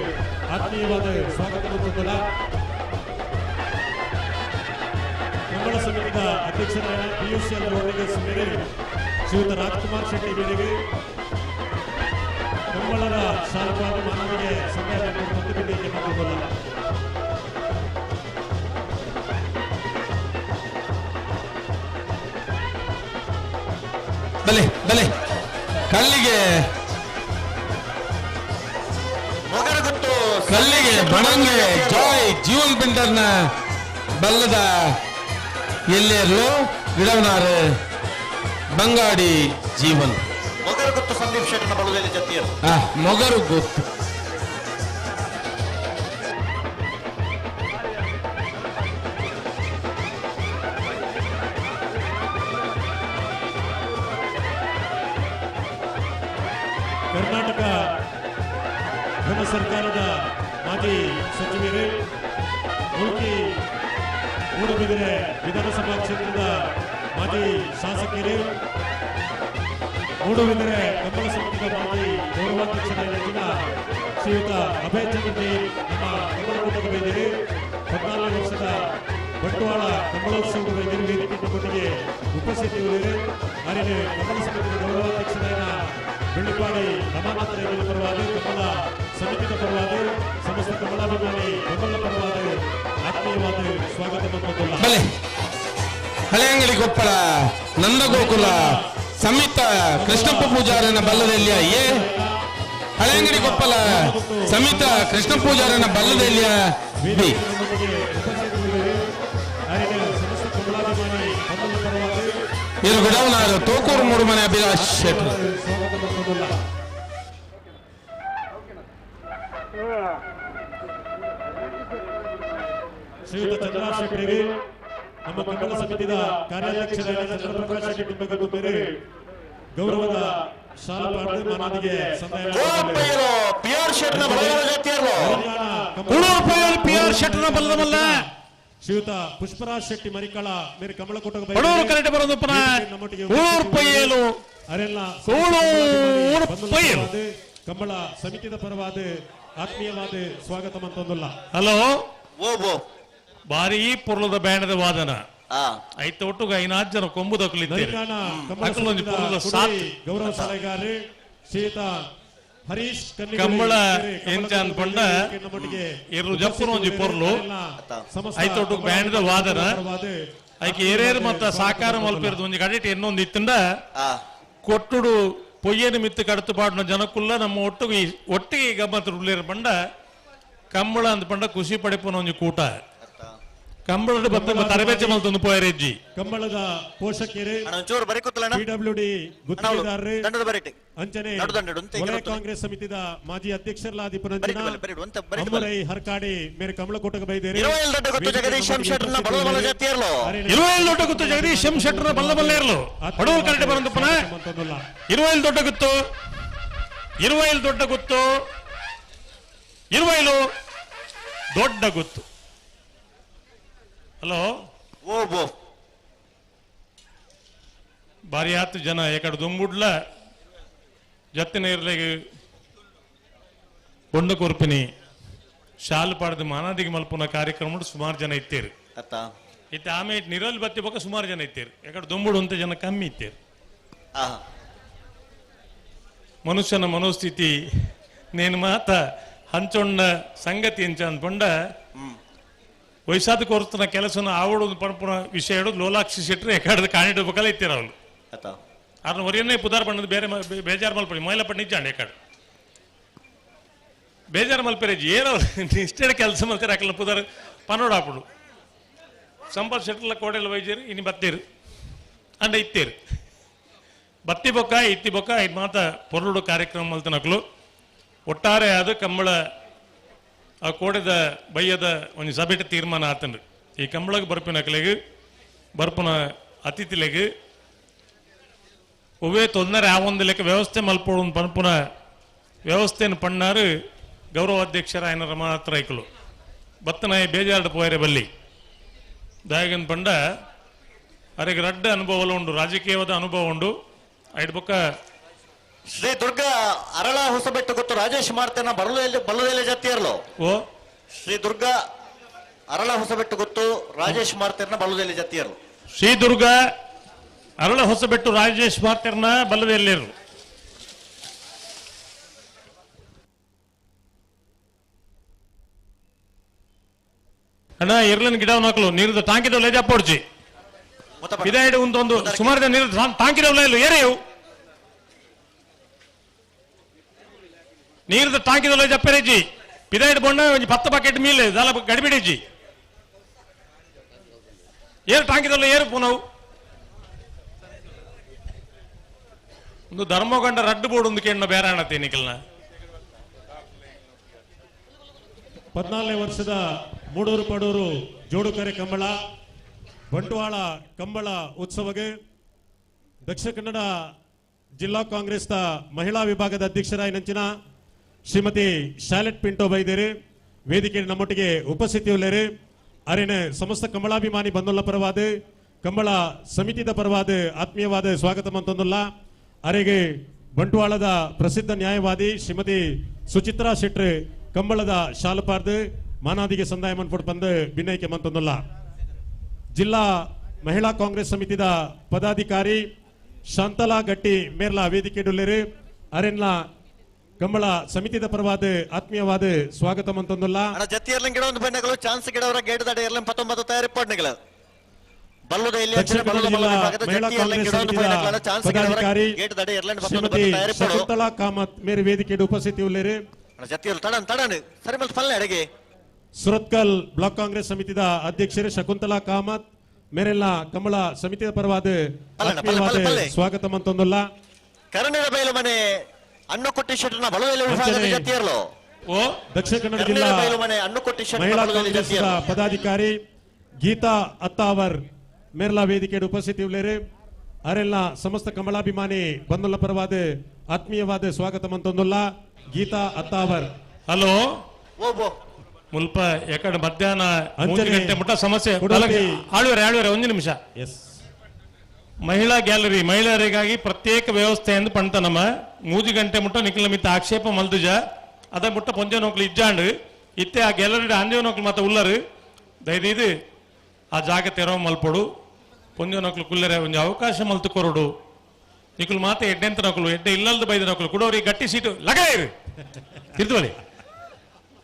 [SPEAKER 10] ಆತ್ಮೀಯವಾದ ಸ್ವಾಗತವನ್ನು ಕಂಬಳ ಸಮಿತಿಯ ಅಧ್ಯಕ್ಷರಾದ PUCL ರೋಡ್ರಿಗಸ್ ಮೇರೆ ಶ್ರೀಯುತ ರಾಜ್ಕುಮಾರ್ ಶೆಟ್ಟಿ ಮೇರೆಗೆ ಕಂಬಳದ ಶಾಲಪಾದ ಮಾನವಿಗೆ ಸಂದೇಶ ಬಂದಿದ್ದೇನೆ ಮಾತುಗಳಲ್ಲ.
[SPEAKER 11] ಬಲೆ ಕಲ್ಲಿಗೆ ಬಣಂಗೆ ಜಾಯ್ ಜೀವನ್ ಬಿಂಡರ್ನ ಬಲ್ಲದ ಎಲ್ಲೇರ್ಲು ಗಿಡವನಾರು ಬಂಗಾಡಿ ಜೀವನ್
[SPEAKER 14] ಮೊಗರು ಗೊತ್ತು ಸಂದೀಪ್ ಶೆಟ್ಟನ ಬಲದಲ್ಲಿ ಜೊತೆಯರು
[SPEAKER 11] ಮೊಗರು ಗೊತ್ತು
[SPEAKER 10] ಕರ್ನಾಟಕ ಘನ ಸರ್ಕಾರದ ಮಾಜಿ ಸಚಿವರು ಮೂಡುಬಿದಿರೆ ವಿಧಾನಸಭಾ ಕ್ಷೇತ್ರದ ಮಾಜಿ ಶಾಸಕರು ಮೂಡುಬಿದಿರೆ ಕಂಬಳ ಸಮಿತಿಯ ಮಾಜಿ ಗೌರವಾಧ್ಯಕ್ಷರಾಗಿರುವ ಶ್ರೀಯುತ ಅಭಯ್ ಚಂದ್ರ ಜೈನ್ ನಮ್ಮ ಕಂಬಳಕೂಟದ ವೈದ್ಯರು 14 ವರ್ಷದ ಬಂಟ್ವಾಳ ಕಂಬಳೋತ್ಸವದ ವೈದ್ಯರು ವೇದಿಕೆ ನಮ್ಮೊಟ್ಟಿಗೆ ಉಪಸ್ಥಿತರಿದ್ದಾರೆ. ಹಾಗೆಯೇ ಕಂಬಳ ಸಮಿತಿಯ ಗೌರವಾಧ್ಯಕ್ಷರಾದ ಬೆಳ್ಳಿಪಾಡಿ ರಮಾನಾಥ ರೇವಣ್ಣ ಪರವಾಗಿ ಕಂಬಳ ಸಮಿತಿಯ ಪರವಾಗಿ ಸಮಸ್ತ ಕಂಬಳಾಭಿಮಾನಿ ಬೆಂಬಲ ಪರವಾಗಿ ಆತ್ಮೀಯವಾದ ಸ್ವಾಗತವನ್ನು
[SPEAKER 11] ಬಲೆ ಹಳೆಯಂಗಡಿ ಕೊಪ್ಪಳ ನಂದಗೋಕುಲ ಸಮಿತ ಕೃಷ್ಣಪ್ಪ ಪೂಜಾರನ ಬಲ್ಲದಲ್ಲಿಯ ಹಳೆಯಂಗಡಿ ಕೊಪ್ಪಳ ಸಮಿತ ಕೃಷ್ಣ ಪೂಜಾರನ ಬಲ್ಲದಲ್ಲಿಯ ಬಿ ಇವರು ಗುಡವನಾರು ತೋಕೂರು ಮೂಡುಮನೆ ಅಭಿಲಾಷ್ ಶೆಟ್ಟಿ
[SPEAKER 10] ಶ್ರೀಯುತ ಚಂದ್ರರಾಜ್ ಶೆಟ್ಟಿಗೆ ನಮ್ಮ ಕಂಬಳ ಸಮಿತಿಯ ಕಾರ್ಯಾಧ್ಯಕ್ಷರಾದ ಚಂದ್ರಪ್ರಕಾಶ್ ಶೆಟ್ಟಿ ಬಗ್ಗೆ ಬೇರೆ ಗೌರವದ ಶಾಲಪಾಡು ಮಾನವಿಗೆ ಶ್ರೀಯುತ ಪುಷ್ಪರಾಜ್ ಶೆಟ್ಟಿ ಮರಿಕಾಳ ಮೇರೆ ಕಂಬಳಕೂಟ ಕಂಬಳ ಸಮಿತಿಯ ಪರವಾದ ಆತ್ಮೀಯವಾದ ಸ್ವಾಗತ ಮಂತೊಂದುಲ್ಲ.
[SPEAKER 3] ಹಲೋ ಬಾರಿ ಪುರ್ಲದ ಬ್ಯಾಂಡದ ವಾದನ ಐತ ಒಟ್ಟುಗ 5 ಜನ ಕೊಂಬು ದಕ್ಕಲಿದ್ದೇವೆ
[SPEAKER 10] ಗೌರವ ಸಲಹೆಗಾರರು ಶ್ರೀಯುತ ಹರೀಶ್
[SPEAKER 3] ಕಂಬಳ ಎಂಚ ಅನ್ಕೊಂಡ ಇರು ಜಪ್ಪುನ ಒಂಜಿ ಪೊರ್ಲು ಐತ ಒಟ್ಟು ಬ್ಯಾಂಡದ ವಾದನ ಐಕೆ ಏರೇರು ಮತ್ತ ಸಾಕಾರ ಮಲ್ಪಿರ್ದು ಒಂಜಿ ಕಡೆಟ್ ಇನ್ನೊಂದು ಇತ್ತಂಡ ಕೊಟ್ಟುಡು ಪೊಯ್ಯನ ಮಿತ್ತು ಕಡತು ಪಾಡಿನ ಜನಕ್ಕುಲ್ಲ ನಮ್ಮ ಒಟ್ಟಿಗೆ ಗಮ್ಮತ್ ಉಳ್ಳೇರು ಪಂಡ ಕಂಬಳ ಅಂದ್ ಪಂಡ ಖುಷಿ ಪಡಿಪುನ ಒಂಜಿ ಕೂಟ ಕಂಬಳದ ಬತ್ತ ತರಬೇತಿ ಮಲ್ತೊಂದು ಪೋಯರೆಜ್ಜಿ
[SPEAKER 10] ಕಂಬಳದ ಪೋಷಕರು PWD ಗುತ್ತಿಗೆದಾರರು ಅಂಚನೆ ವಲಯ ಕಾಂಗ್ರೆಸ್ ಸಮಿತಿದ ಮಾಜಿ ಅಧ್ಯಕ್ಷರಾದ ಅಮ್ಮರೈ ಹರ್ಕಾಡಿ ಮೇರೆ ಕಂಬಳಕೂಟಕ್ಕೆ ಬೈದೇರಿ
[SPEAKER 14] 27 ಜಗದೀಶ್ ಶೆಟ್ಟರ್ನ
[SPEAKER 3] ಬಲ್ಲಬಲ್ಲ ಇರ್ಲು ಪಡೂರು ಕರೆಕ್ಟ್ ಬರಂದಪ್ಪನ 27 ದೊಡ್ಡ ಗುತ್ತು 27 ದೊಡ್ಡ ಗುತ್ತು 27 ದೊಡ್ಡ ಗುತ್ತು. ಹಲೋ ಬಾರಿ ಆತು ಜನ ಎಕಡೆ ದುಂಬುಡ್ಲ ಜತ್ತಿನ ಇರ್ಲೆಗೆ ಕೊಂಡ ಕೊರ್ಪಿನಿ ಶಾಲು ಪಾಡದ ಮಾನಾದಿಗೆ ಮಲ್ಪುನ ಕಾರ್ಯಕ್ರಮ ಸುಮಾರು ಜನ ಇತ್ತೇರು ಇತ್ತೆ ಆಮೇಲೆ ನಿರಲ್ ಬತ್ತಿ ಬಕ್ಕ ಸುಮಾರು ಜನ ಇತ್ತೇರು ಎಕಡೆ ದುಂಬುಡು ಅಂತ ಜನ ಕಮ್ಮಿ ಇತ್ತೇರು. ಮನುಷ್ಯನ ಮನೋಸ್ಥಿತಿ ನೇನು ಮಾತ ಹಂಚೊಂಡ ಸಂಗತಿ ಎಂಚ ಅಂದ್ಕೊಂಡ ವಯಸ್ಸಾದ ಕೋರ್ತನ ಕೆಲಸನ ಆವಡೋದು ಪಣಪುನ ವಿಷಯ ಹೇಳೋದು ಲೋಲಾಕ್ಷಿ ಶೆಟ್ರು ಎಕಾಡದ ಕಾಣಿಡ್ಬೇಕಲ್ಲ ಇತ್ತೀರ ಅವಳು ಅದನ್ನ ಹೊರೆಯನ್ನೇ ಪುದಾರ ಬಣ್ಣದ ಬೇರೆ ಬೇಜಾರು ಮಲ್ಪಡಿ ಮೈಲಪಟ್ಟು ನಿಜಾಂಡ ಎಕಾಡು ಬೇಜಾರು ಮಲ್ಪೇರೇಜಿ ಏನೋ ಇಷ್ಟೇ ಕೆಲಸ ಮಲ್ತಾರೆ ಹಾಕಲ್ಲ ಪುದಾರ ಪನೋಡಾಪಡು ಸಂಪತ್ ಶೆಟ್ಲ ಕೋಡೆಲ್ಲ ವೈದ್ಯರು ಇನ್ನು ಬತ್ತೀರು ಅಂಡ ಇತ್ತೀರು ಬತ್ತಿ ಬೊಕ್ಕ ಇತ್ತಿ ಬೊಕ್ಕ ಇದು ಮಾತ ಪೊರಡು ಕಾರ್ಯಕ್ರಮ ಮಲ್ತನಕ್ಲು ಒಟ್ಟಾರೆ ಅದು ಕಂಬಳ ಆ ಕೋಡೆದ ಬಯ್ಯದ ಒಂದು ಸಭೆಟ ತೀರ್ಮಾನ ಆತನ್ರಿ ಈ ಕಂಬಳಗೆ ಬರ್ಪಿನಕ್ಲೆಗೆ ಬರ್ಪುನ ಅತಿಥಿಲೆಗೆ ಒವ್ವೇ ತೊಂದರೆ ಆ ಒಂದು ಲೆಕ್ಕ ವ್ಯವಸ್ಥೆ ಮಲ್ಪೋಡು ಪನ್ಪುನ ವ್ಯವಸ್ಥೆಯನ್ನು ಪಣ್ಣಾರು ಗೌರವ ಅಧ್ಯಕ್ಷರ ఆయన ರಮಾನಾಥ ರೈಕಲು ಬತ್ತನಾಯ ಬೇಜಾರ್ಡು ಪೋಯರೆ ಬಲ್ಲಿ ದಾಯಗನ್ ಪಂಡ ಅವರಿಗೆ ರಡ್ಡ ಅನುಭವ ಉಂಡು ರಾಜಕೀಯವಾದ ಅನುಭವ ಉಂಡು ಐದು ಬೊಕ್ಕ
[SPEAKER 14] ಶ್ರೀ ದುರ್ಗ ಅರಳ ಹೊಸಬೆಟ್ಟು ಗೊತ್ತು ರಾಜೇಶ್ ಮಾಡ್ತೇನ ಬಲ್ಲದೆಲೆ ಜತ್ತಿಯರ್ಲು
[SPEAKER 3] ಓ
[SPEAKER 14] ಶ್ರೀ ದುರ್ಗ ಅರಳ ಹೊಸಬೆಟ್ಟು ಗೊತ್ತು ರಾಜೇಶ್ ಮಾಡ್ತೇನ ಬಲ್ಲದೆಲೆ ಜತ್ತಿಯರ್ಲು
[SPEAKER 3] ಶ್ರೀ ದುರ್ಗ ಅರಳ ಹೊಸಬೆಟ್ಟು ರಾಜೇಶ್ ಮಾಡ್ತೇರ್ನ ಬಲ್ಲದೆಲ್ಲೇರು ಅಣ್ಣ ಇರ್ಲನ್ ಗಿಡವನ್ನು ಹಾಕಲು ನೀರಿದ ಟಾಂಕಿದವಲ್ಲ ಜಪ್ಪೊಡ್ಚಿ ಇದಾಯ್ಡು ಒಂದು ಸುಮಾರು ಜನ ನೀರು ಟಾಂಕಿದವಲ್ಲ ಇಲ್ಲ ಏರೇವು ನೀರಿದ ಟಾಂಕಿದವಲ್ಲ ಜಪ್ಪರೇಜಿ ಪಿದಾಯ್ಡು ಬಣ್ಣ ಒಂದು 10 ಬಕೆಟ್ ಮೀಲೆ ಜಾಲ ಗಡಿಬಿಡಿಜಿ ಏರು ಟಾಂಕಿದವಲ್ಲ ಏರು ಪುನವು ಒಂದು ಧರ್ಮಗೊಂಡ ರಡ್ಡು ಬೋರ್ಡ್ ಒಂದು ಕೇಳ ಬೇರೆ ಅಣ್ಣತ್ತೆ ನಿಖಲ್ನ
[SPEAKER 1] 14ನೇ ವರ್ಷದ ಮೂಡೂರು ಪಡೂರು ಜೋಡುಕರೆ ಕಂಬಳ ಬಂಟ್ವಾಳ ಕಂಬಳ ಉತ್ಸವಗೆ ದಕ್ಷಿಣ ಕನ್ನಡ ಜಿಲ್ಲಾ ಕಾಂಗ್ರೆಸ್ ಮಹಿಳಾ ವಿಭಾಗದ ಅಧ್ಯಕ್ಷರಾಗಿ ನಂಚಿನ ಶ್ರೀಮತಿ ಶಾಲೆಟ್ ಪಿಂಟೋ ಬೈದೇರಿ ವೇದಿಕೆ ನಮ್ಮೊಟ್ಟಿಗೆ ಉಪಸ್ಥಿತಿಯುಳ್ಳೇರಿ ಅರೇನ ಸಮಸ್ತ ಕಂಬಳಾಭಿಮಾನಿ ಬಂದುಲ್ಲ ಪರವಾದ ಕಂಬಳ ಸಮಿತಿದ ಪರವಾದ ಆತ್ಮೀಯವಾದ ಸ್ವಾಗತ ಮಂತೊಂದುಲ್ಲ ಅರೆಗೆ ಬಂಟ್ವಾಳದ ಪ್ರಸಿದ್ಧ ನ್ಯಾಯವಾದಿ ಶ್ರೀಮತಿ ಸುಚಿತ್ರಾ ಶೆಟ್ರು ಕಂಬಳದ ಶಾಲಪಾರ್ದು ಮಾನಾದಿಗೆ ಸಂದಾಯ ಮನ್ಪೊಟ್ಟು ಬಂದು ಭಿನ್ನೈಕೆ ಮಂತೊಂದುಲ್ಲ ಜಿಲ್ಲಾ ಮಹಿಳಾ ಕಾಂಗ್ರೆಸ್ ಸಮಿತಿದ ಪದಾಧಿಕಾರಿ ಶಾಂತಲಾ ಗಟ್ಟಿ ಮೇರ್ಲಾ ವೇದಿಕೆ ಡುಲ್ಲೇರು ಅರೆನ್ಲ ಕಂಬಳ ಸಮಿತಿದ ಪರವಾದ ಆತ್ಮೀಯವಾದ ಸ್ವಾಗತ ಮಂತೊಂದುಲ್ಲ
[SPEAKER 14] ಜತ್ತಿಯರ್ಲಿಂ ಗಿಡ ಒಂದು ಬಣ್ಣಗಳು ಚಾನ್ಸ್ ಗಿಡವರ ಗೇಟ್ ದಡ ಇರ್ಲಿಂ 19 ತಯಾರಿ ಪಡ್ನೆಗಳು ಬಲ್ಲುದ ಇಲ್ಲಿ
[SPEAKER 1] ಮಹಿಳಾ ಕಾಂಗ್ರೆಸ್ ಸಮಿತಿದ ಪದಾಧಿಕಾರಿ ಶ್ರೀಮತಿ ಶಕುಂತಲಾ ಕಾಮತ್ ಮೇರೆ ವೇದಿಕೆ ಉಪಸ್ಥಿತಿಯುಳ್ಳೇರು
[SPEAKER 14] ಜತ್ತಿಯರ್ ತಡನ್ ಸರಿ ಮಲ್ ಫಲ್ಲೆ ಅಡೆಗೆ
[SPEAKER 1] ಸುರತ್ಕಲ್ ಬ್ಲಾಕ್ ಕಾಂಗ್ರೆಸ್ ಸಮಿತಿದ ಅಧ್ಯಕ್ಷರು ಶಕುಂತಲಾ ಕಾಮತ್ ಮೇರೆಲ್ಲ ಕಂಬಳ ಸಮಿತಿಯ ಪರವಾದ ಸ್ವಾಗತ ಮಂತೊಂದುಲ್ಲ
[SPEAKER 14] ಕರ್ನಾಟಕ ಬಯಲು ಮನೆ ಅನ್ನು ಕೊಟ್ಟಿ ಶೆಟ್ನ ಬಲವೆಲೆ ವಿಭಾಗದ ಜತ್ತಿಯರ್ಲು
[SPEAKER 1] ಓ ದಕ್ಷಿಣ ಕನ್ನಡ ಜಿಲ್ಲಾ ಮಹಿಳಾ ಕಾಂಗ್ರೆಸ್ ಪದಾಧಿಕಾರಿ ಗೀತಾ ಅತ್ತಾವರ್ ಮೇರ್ಲಾ ವೇದಿಕೆ ಉಪಸ್ಥಿತಿಯುಳ್ಳೇರು ಅರೆಲ್ಲ ಸಮಸ್ತ ಕಂಬಳಾಭಿಮಾನಿ ಬಂದುಲ್ಲ ಪರವಾದ ಆತ್ಮೀಯವಾದ ಸ್ವಾಗತ ಮಂತೊಂದುಲ್ಲ ಗೀತಾ ಅತ್ತಾವರ್
[SPEAKER 3] ಹಲೋ ಮುಲ್ಪ ಯಾಕಡೆ ಮಧ್ಯಾಹ್ನ 3 ಗಂಟೆ ಮುಟ್ಟ ಸಮಸ್ಯೆ ಆಳುವರೆ 1 ನಿಮಿಷ ಮಹಿಳಾ ಗ್ಯಾಲರಿ ಮಹಿಳೆಯರಿಗಾಗಿ ಪ್ರತ್ಯೇಕ ವ್ಯವಸ್ಥೆ ಎಂದು ಪಂತ ನಮ್ಮ 3 ಗಂಟೆ ಮುಟ್ಟ ನಿಖಿಲ ಮಿತ್ತ ಆಕ್ಷೇಪ ಮಲ್ದುಜ ಅದ ಮುಟ್ಟ ಪೊಂಜೆ ನೋಕ್ಲು ಇಜ್ಜಾಂಡು ಇತ್ತೆ ಆ ಗ್ಯಾಲರಿ ಅಂಜೆ ನೋಕ್ಲು ಮತ್ತೆ ಉಲ್ಲರು ದಯದು ಆ ಜಾಗ ತೆರವ ಮಲ್ಪೊಡು ಪೊಂಜೆ ನೋಕ್ಲು ಕುಲ್ಲರೆ ಒಂದು ಅವಕಾಶ ಮಲ್ತು ಕೊರಡು ನಿಖಲು ಮಾತೆ ಎಡ್ಡೆಂತ ನೋಕ್ಲು ಎಡ್ಡೆ ಇಲ್ಲಲ್ದು ಬೈದ ನೋಕ್ಲು ಕೊಡೋರಿಗೆ ಗಟ್ಟಿ ಸೀಟು ಲಗಾಯಿರು ತಿರ್ತವಳಿ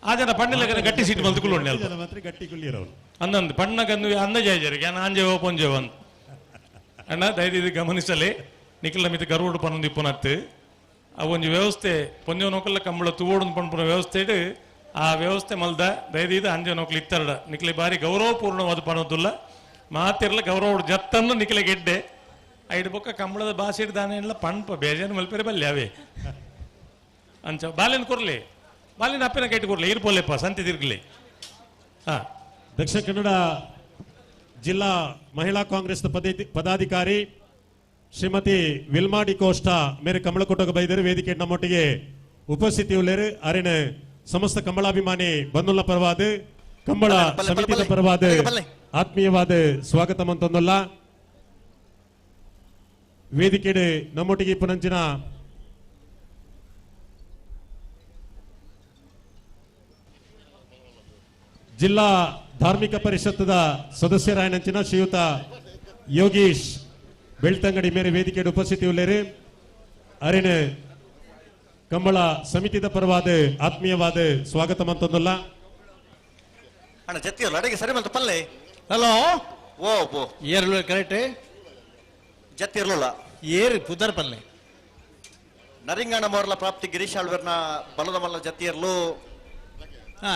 [SPEAKER 3] ಆ ಜನ ಪಣ್ಣಲ ಗಟ್ಟಿ ಸೀಟ್ ಮಲ್ತುಕೊಳ್ಳಿ
[SPEAKER 1] ಗಟ್ಟಿ ಕುಲ್ಲಿಯರು
[SPEAKER 3] ಅಂದಂದು ಪಣ್ಣಗಂದು ಅಂದಜಾಯ್ಜರಿಗೆ ಅಂಜೆವೋ ಪೊಂಜೆವೋ ಅಂತ ಅಣ್ಣ ದಯದು ಗಮನಿಸಲಿ ನಿಖಿಲ ಮಿತ ಗರುಡು ಪನ್ನೊಂದು ಇಪ್ಪನತ್ತು ಆ ಒಂದು ವ್ಯವಸ್ಥೆ ಪೊಂಜೆ ನೋಕಲ್ಲ ಕಂಬಳ ತೂವೋಡು ಪಣ್ಪುನ ವ್ಯವಸ್ಥೆ ಆ ವ್ಯವಸ್ಥೆ ಮಲ್ದ ದಯದು ಅಂಜೆ ನೋಕಲು ಇತ್ತರಡ ನಿಖಲೆ ಬಾರಿ ಗೌರವಪೂರ್ಣವಾದ ಪಣೋದಿಲ್ಲ ಮಾತಿರ್ಲ ಗೌರವ ಜತ್ತನ್ನು ನಿಖಲೆ ಗೆಡ್ಡೆ ಐದು ಬೊಕ್ಕ ಕಂಬಳದ ಭಾಷೆ ದಾನೆ ಎಲ್ಲ ಪಣ್ಪ ಬೇಜಾರು ಮಲ್ಪೇರೆ ಬಲ್ಲೆ ಅವೇ ಅಂಚ ಬಾಲೆನ್ ಕೊರ್ಲಿ ಬಾಲಿನ ಅಪ್ಪಿನ ಕೈಟ್ ಕೊಡ್ಲಿ ಇರ್ಬೋಲೆಪ್ಪ ಸಂತೆ ತಿರ್ಗಲಿ
[SPEAKER 1] ದಕ್ಷಿಣ ಕನ್ನಡ ಜಿಲ್ಲಾ ಮಹಿಳಾ ಕಾಂಗ್ರೆಸ್ ಪದಾಧಿಕಾರಿ ಶ್ರೀಮತಿ ವಿಲ್ಮಾಡಿ ಕೋಸ್ಟಾ ಮೇರೆ ಕಂಬಳಕೊಟ್ಟಗ ಬೈದರು ವೇದಿಕೆ ನಮ್ಮೊಟ್ಟಿಗೆ ಉಪಸ್ಥಿತಿಯುಳ್ಳೇರು ಅರೆನ ಸಮಸ್ತ ಕಂಬಳಾಭಿಮಾನಿ ಬಂದುಲ್ಲ ಪರವಾದ ಕಂಬಳ ಸಮಿತಿದ ಪರವಾದ ಆತ್ಮೀಯವಾದ ಸ್ವಾಗತ ಮಂತೊಂದುಲ್ಲ ವೇದಿಕೆ ನಮ್ಮೊಟ್ಟಿಗೆ ಪುನಂಚಿನ ಜಿಲ್ಲಾ ಧಾರ್ಮಿಕ ಪರಿಷತ್ತದ ಸದಸ್ಯರಾಯನಂಚಿನ ಶ್ರೀಯುತ ಯೋಗೀಶ್ ಬೆಳ್ತಂಗಡಿ ಮೇರೆ ವೇದಿಕೆ ಉಪಸ್ಥಿತಿಯುಳ್ಳೇರು ಅರೆನ ಕಂಬಳ ಸಮಿತಿದ ಪರವಾದ ಆತ್ಮೀಯವಾದ ಸ್ವಾಗತ ಮಂತೊಂದುಲ್ಲ
[SPEAKER 14] ಅಣ್ಣ ಜತ್ತಿಯಲ್ಲ ಅಡಿಗೆ ಸರಿ ಬಂತು ಪಲ್ಲೆ
[SPEAKER 12] ಹಲೋ
[SPEAKER 14] ಓ ಓ
[SPEAKER 12] ಏರ್ಲು ಕರೆಕ್ಟ್
[SPEAKER 14] ಜತ್ತಿ ಇರ್ಲಿಲ್ಲ
[SPEAKER 12] ಏರು ಪುದರ್ ಪಲ್ಲೆ
[SPEAKER 14] ನರಿಂಗಾಣ ಮೋರ್ಲ ಪ್ರಾಪ್ತಿ ಗಿರೀಶ್ ಆಳ್ವರ್ನ ಬಲದ ಮಲ್ಲ ಜತ್ತಿ ಇರ್ಲು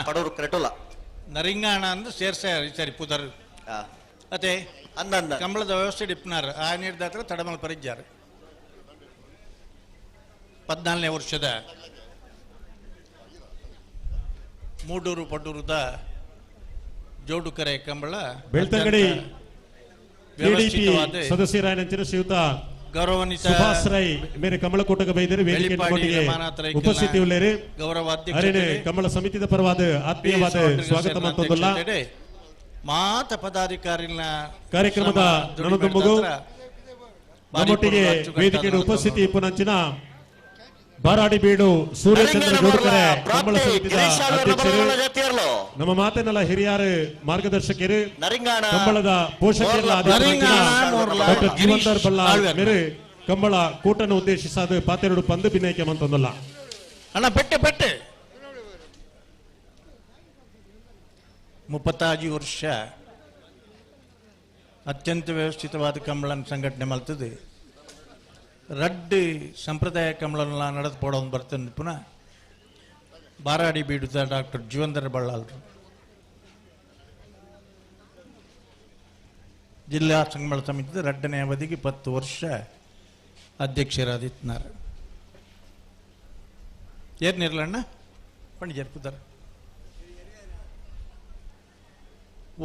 [SPEAKER 14] ಪಡೋರು ಕರೆಕ್ಟಲ್ಲ
[SPEAKER 12] ನರಿಂಗಾಣ ಅಂದ್ರೆ ಸರಿ ಪುದರ್ ಅದೇ
[SPEAKER 14] ಅಂದ
[SPEAKER 12] ಕಂಬಳದ ವ್ಯವಸ್ಥೆ ಡಿಪ್ನಾರ್ ಆ ನೀರ್ದಾತ್ರ ತಡಮಲ್ ಪರಿಜ್ಜಾರ 14ನೇ ವರ್ಷದ ಮೂಡೂರು ಪಡೂರುದ ಜೋಡುಕರೆ ಕಂಬಳ
[SPEAKER 1] ಬೆಳ್ತಂಗಡಿ ಸದಸ್ಯರಾಯನಂಚಿನ ಶ್ರೀಯುತ
[SPEAKER 12] ಗೌರವಾನ್ವಿತ
[SPEAKER 1] ಸುಭಾಸ್ ರೈ ಮೇರೆ ಕಮಲಕೋಟಗ ಬೈದರೆ ವೇದಿಕೆ ಉಪಸ್ಥಿತಿ ಉಳ್ಳೇರಿ ಅರೇನೆ ಕಮಲ ಸಮಿತಿದ ಪರವಾದ ಆತ್ಮೀಯವಾದ ಸ್ವಾಗತ ಮಂತೊಂದುಲ್ಲ
[SPEAKER 12] ಮಾತ ಪದಾಧಿಕಾರಿನ
[SPEAKER 1] ಕಾರ್ಯಕ್ರಮದ ನಣದುಂಬುಗು ನಮ್ಮೊಟ್ಟಿಗೆ ವೇದಿಕೆಯ ಉಪಸ್ಥಿತಿ ಪುನಂಚಿನ ಬಾರಾಡಿ ಬೀಡು ಸೂರ್ಯಚಂದ್ರ ಜೋಡುಕರೆ ಕಮಲ ಸಮಿತಿದ ಅಧ್ಯಕ್ಷರು ನಮ್ಮ ಮಾತನ್ನೆಲ್ಲ ಹಿರಿಯರು ಮಾರ್ಗದರ್ಶಕರು ಕಂಬಳದ ಪೋಷಕರ ಡಾಕ್ಟರ್ ಜೀವಂದರ್ ಬಲ್ಲಾಳ್ ಮೇರೆ ಕಂಬಳ ಕೂಟನ್ನು ಉದ್ದೇಶಿಸಾದ ಪಾತೆರಡು ಪಂದು ಭಿನ್ನೈಕ್ಯ ಮಂತೊಂದಲ್ಲ
[SPEAKER 12] ಅಣ್ಣ ಬೆಟ್ಟೆ 35 ವರ್ಷ ಅತ್ಯಂತ ವ್ಯವಸ್ಥಿತವಾದ ಕಂಬಳನ ಸಂಘಟನೆ ಮಾಡ್ತದೆ ರಡ್ಡು ಸಂಪ್ರದಾಯ ಕಂಬಳನ್ನ ನಡೆದುಪೋಡೋದು ಬರ್ತದೆ ಪುನಃ ಬಾರಾಡಿ ಬೀಡುತ್ತ ಡಾಕ್ಟರ್ ಜೀವಂದರ್ ಬಳ್ಳಾಲ್ರು ಜಿಲ್ಲಾ ಸಂಗಮಳ ಸಮಿತಿದ ರಡ್ಡನೇ ಅವಧಿಗೆ 10 ವರ್ಷ ಅಧ್ಯಕ್ಷರಾದಿತ್ನಾರ ಏರ್ನಿರ್ಲಣ್ಣ ಪಂಡಿಜರ್ ಪುದರ್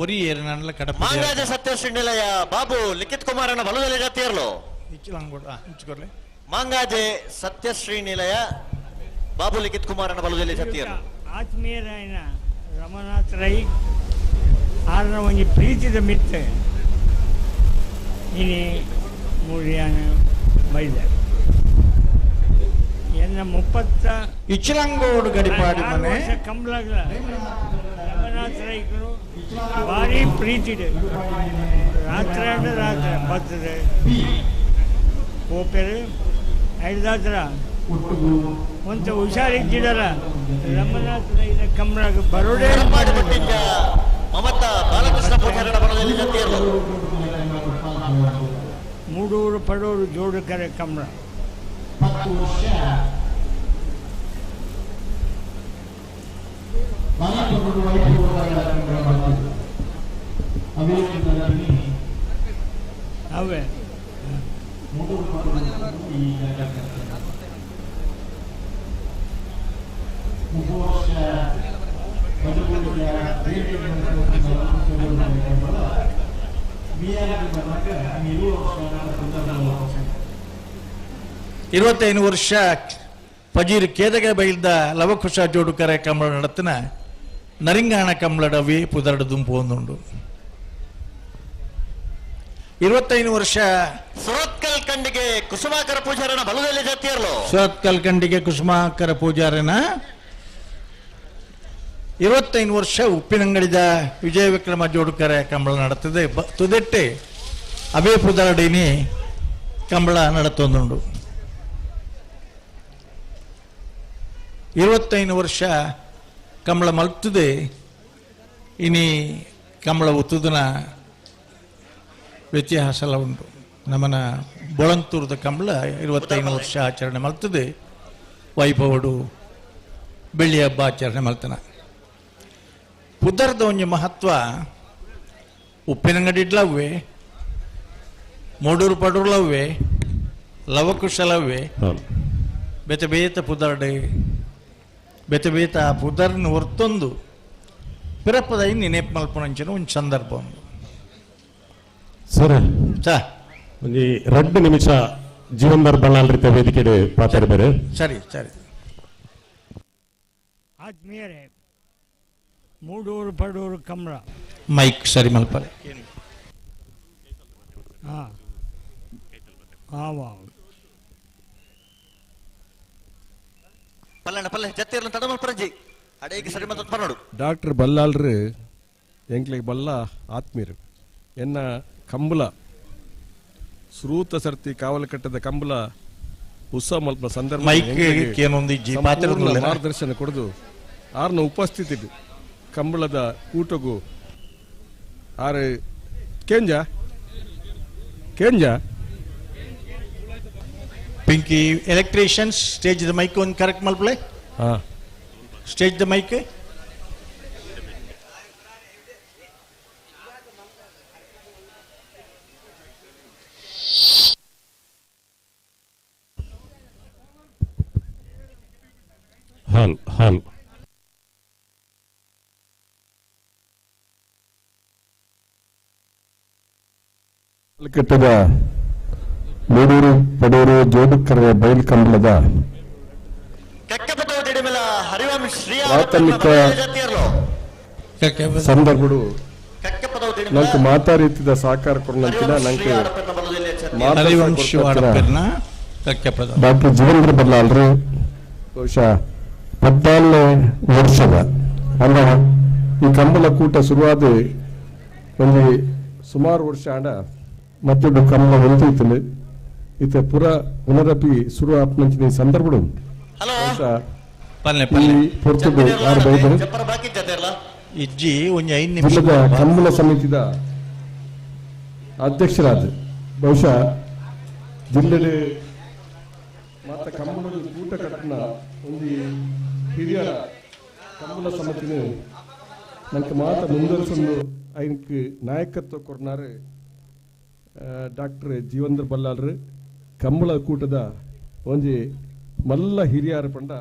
[SPEAKER 12] ಒರಿ ಏರನಲ್ಲ ಕಡಪ
[SPEAKER 14] ಮಾಂಗಾಜ ಸತ್ಯಶ್ರೀ ನಿಲಯ ಬಾಬು ಲಿಖಿತ್ ಕುಮಾರನ ಬಲದಲ್ಲಿ ಜೊತೆಯರ್ಲು ಮಾಂಗಾಜೆ ಸತ್ಯಶ್ರೀ ನಿಲಯ ಬಾಬು ಲಿಖಿತ್ ಕುಮಾರನ ಬಲದಲ್ಲಿ ಜೊತೆಯರ್ಲು
[SPEAKER 22] ಆತ್ಮೀಯರಾಯನ ರಮನಾಥ್ ರೈ ಆರ್ನ ಒಂದು ಪ್ರೀತಿದ ಮಿತ್ರ ಇನಿ ಮೂಡಿಯಾನ ಬೈದ ಎನ್ನ 30
[SPEAKER 12] ಇಚ್ಚಲಂಗೋಡು ಗಡಿಪಾಡಿ ಮನೆ
[SPEAKER 22] ಕಂಬಳಗಳ ರಮನಾಥ್ ರೈಕರು ಭಾರಿ ಪ್ರೀತಿದೆ ರಾತ್ರಿ ಅಂದ್ರೆ ರಾತ್ರಿ ಬರ್ತದೆ ಕೋಪೆರು ಐದಾದ್ರ ಒಂದು ಹುಷಾರಿದ್ದಿಡಲ್ಲ ರಮನಾಥ್ ರೈನ ಕಂಬಳಗ ಬರೋಡೇ
[SPEAKER 14] ಮಾಡಿಬಿಟ್ಟಿದ್ದ ಮಮತಾ ಬಾಲಕೃಷ್ಣ ಪೂಜಾರನ ಬಲದಲ್ಲಿ ಜೊತೆಯರ್ಲು
[SPEAKER 22] ಮೂಡೂರು ಪಡೋರು ಜೋಡುಕರೆ ಕಂಬಳ ಅವೇ
[SPEAKER 12] ഇരുപത്തൈന് ವರ್ಷ ಪಜೀರ್ ಕೇದಗೆ ಬೈಲ್ದ ಲವಕುಶ ಜೋಡುಕರೆ ಕಂಬಳ ನಡತನ ನರಿಂಗಾಣ ಕಂಬಳಡವಿ ಪುದರಡು ದುಂಪು ಒಂದುಂಡು 25 ವರ್ಷ
[SPEAKER 14] ಸುರತ್ಕಲ್ ಕಂಡಿಗೆ ಕುಸುಮಾಕರ ಪೂಜಾರನ ಬಲದಲ್ಲಿ ಜೊತೆಯರ್ಲು
[SPEAKER 12] ಸುರತ್ಕಲ್ ಕಂಡಿಗೆ ಕುಸುಮಾಕರ ಪೂಜಾರನ 25 ವರ್ಷ ಉಪ್ಪಿನಂಗಡಿದ ವಿಜಯ ವಿಕ್ರಮ ಜೋಡುಕರೆ ಕಂಬಳ ನಡತದೆ ತುದೆಟ್ಟೆ ಅವೇ ಪುದರಡಿನಿ ಕಂಬಳ ನಡತೊಂದುಂಡು 25 ವರ್ಷ ಕಂಬಳ ಮಲ್ತದೆ ಇನಿ ಕಂಬಳ ಉತ್ತುದನ ವ್ಯತ್ಯಾಸ ಎಲ್ಲ ಉಂಟು ನಮ್ಮನ ಬೊಳಂತೂರದ ಕಂಬಳ 25 ವರ್ಷ ಆಚರಣೆ ಮಲ್ತದೆ ವೈಭವಡು ಬೆಳ್ಳಿ ಹಬ್ಬ ಆಚರಣೆ ಮಲ್ತನ ಪುದರದ ಒಂಜಿ ಮಹತ್ವ ಉಪ್ಪಿನಂಗಡಿಡ್ಲವ್ವೆ ಮೂಡೂರು ಪಡೂರ್ಲವ್ವೆ ಲವಕುಶಲವ್ವೆ ಬೆತ ಬೇತ ಪುದರ್ಡೆ ಬೆತ ಬೇತ ಪುದರ್ನ ಹೊರ್ತೊಂದು ಪಿರಪ್ಪದ ಇನ್ನು ನೆಪ್ ಮಲ್ಪನಂಚಿನ ಒಂದು ಸಂದರ್ಭ ಒಂದು
[SPEAKER 1] ಸರ್ ಒಂದು 2 ನಿಮಿಷ ಜೀವಂದರ್ ಬಳ್ಳಾಳ್ ರೀತಿಯ ವೇದಿಕೆ ಪಾತಾಡ್ಬೇರೆ
[SPEAKER 12] ಸರಿ ಸರಿ
[SPEAKER 22] ಆತ್ಮೀಯರೇ ಮೂಡೂರು ಪಡೂರು ಕಂಬಳ
[SPEAKER 12] ಮೈಕ್ ಸರಿ ಮಲ್ಪರೆ
[SPEAKER 23] ಡಾಕ್ಟರ್ ಬಲ್ಲಾಳ್ರು ಎಂಕ್ಲಿಗೆ ಬಲ್ಲ ಆತ್ಮೀಯರು ಎನ್ನ ಕಂಬಳ ಶ್ರೂತ ಸರ್ತಿ ಕಾವಲು ಕಟ್ಟದ ಕಂಬಳ ಉತ್ಸವ ಮಲ್ಪ ಸಂದರ್ಭ ಮಾರ್ಗದರ್ಶನ ಕೊಡದು ಆರ್ನ ಉಪಸ್ಥಿತಿ ಕಂಬಳದ ಕೂಟಗೂ ಆರು Kenja
[SPEAKER 12] Pinky electricians, stage the mic on correct multiply. Stage the mic.
[SPEAKER 1] ಹಾಲ್
[SPEAKER 23] ಕೆಟ್ಟದ ಮೂಡೂರು ಪಡೂರು ಜೋಡುಕರ ಬಯಲು ಕಂಬಳದ ಪ್ರಾಥಮಿಕ ಸಂದರ್ಭಗಳು ನಂಗೆ ಮಾತಾಡಿದ ಸಹಕಾರ ಕೊಡಂತಿಲ್ಲ ನಂಗೆ ಡಾಕ್ಟರ್ ಜೀವೇಂದ್ರ ಬಲ್ಲಾಳ್ರು ಬಹುಶಃ 14ನೇ ವರ್ಷದ ಅಲ್ಲ ಈ ಕಂಬಳ ಕೂಟ ಶುರುವಾದ ಒಂದು ಸುಮಾರು ವರ್ಷ ಆಡ ಮತ್ತೊಂದು ಕಂಬಳ ಹೊಂದಿತ್ತು ಇತ್ತೆ ಪುರ ಪುನರಪಿ ಶುರು ಆಪ್ನಂಚಿನ ಸಂದರ್ಭಗಳು ಪೊರ್ತುಡು ಯಾರು ಬೈದರು ಜಿಲ್ಲದ ಕಂಬಳ ಸಮಿತಿದ ಅಧ್ಯಕ್ಷರಾದ ಬಹುಶಃ ಜಿಲ್ಲೆಡೆ ಮಾತ ಕಂಬಳದ ಕೂಟ ಕಟ್ಟಿನ ಒಂದು ಹಿರಿಯರ ಕಂಬಳ ಸಮಿತಿನ ನಂಗೆ ಮಾತ ಮುಂದುವರಿಸಲು ಅದಕ್ಕೆ ನಾಯಕತ್ವ ಕೊಡ್ನಾರು ಡಾಕ್ಟರ್ ಜೀವೇಂದ್ರ ಬಲ್ಲಾಳ್ರು ಕಂಬಳ ಕೂಟದ ಒಂಜಿ ಮಲ್ಲ ಹಿರಿಯರ ಪಂಡ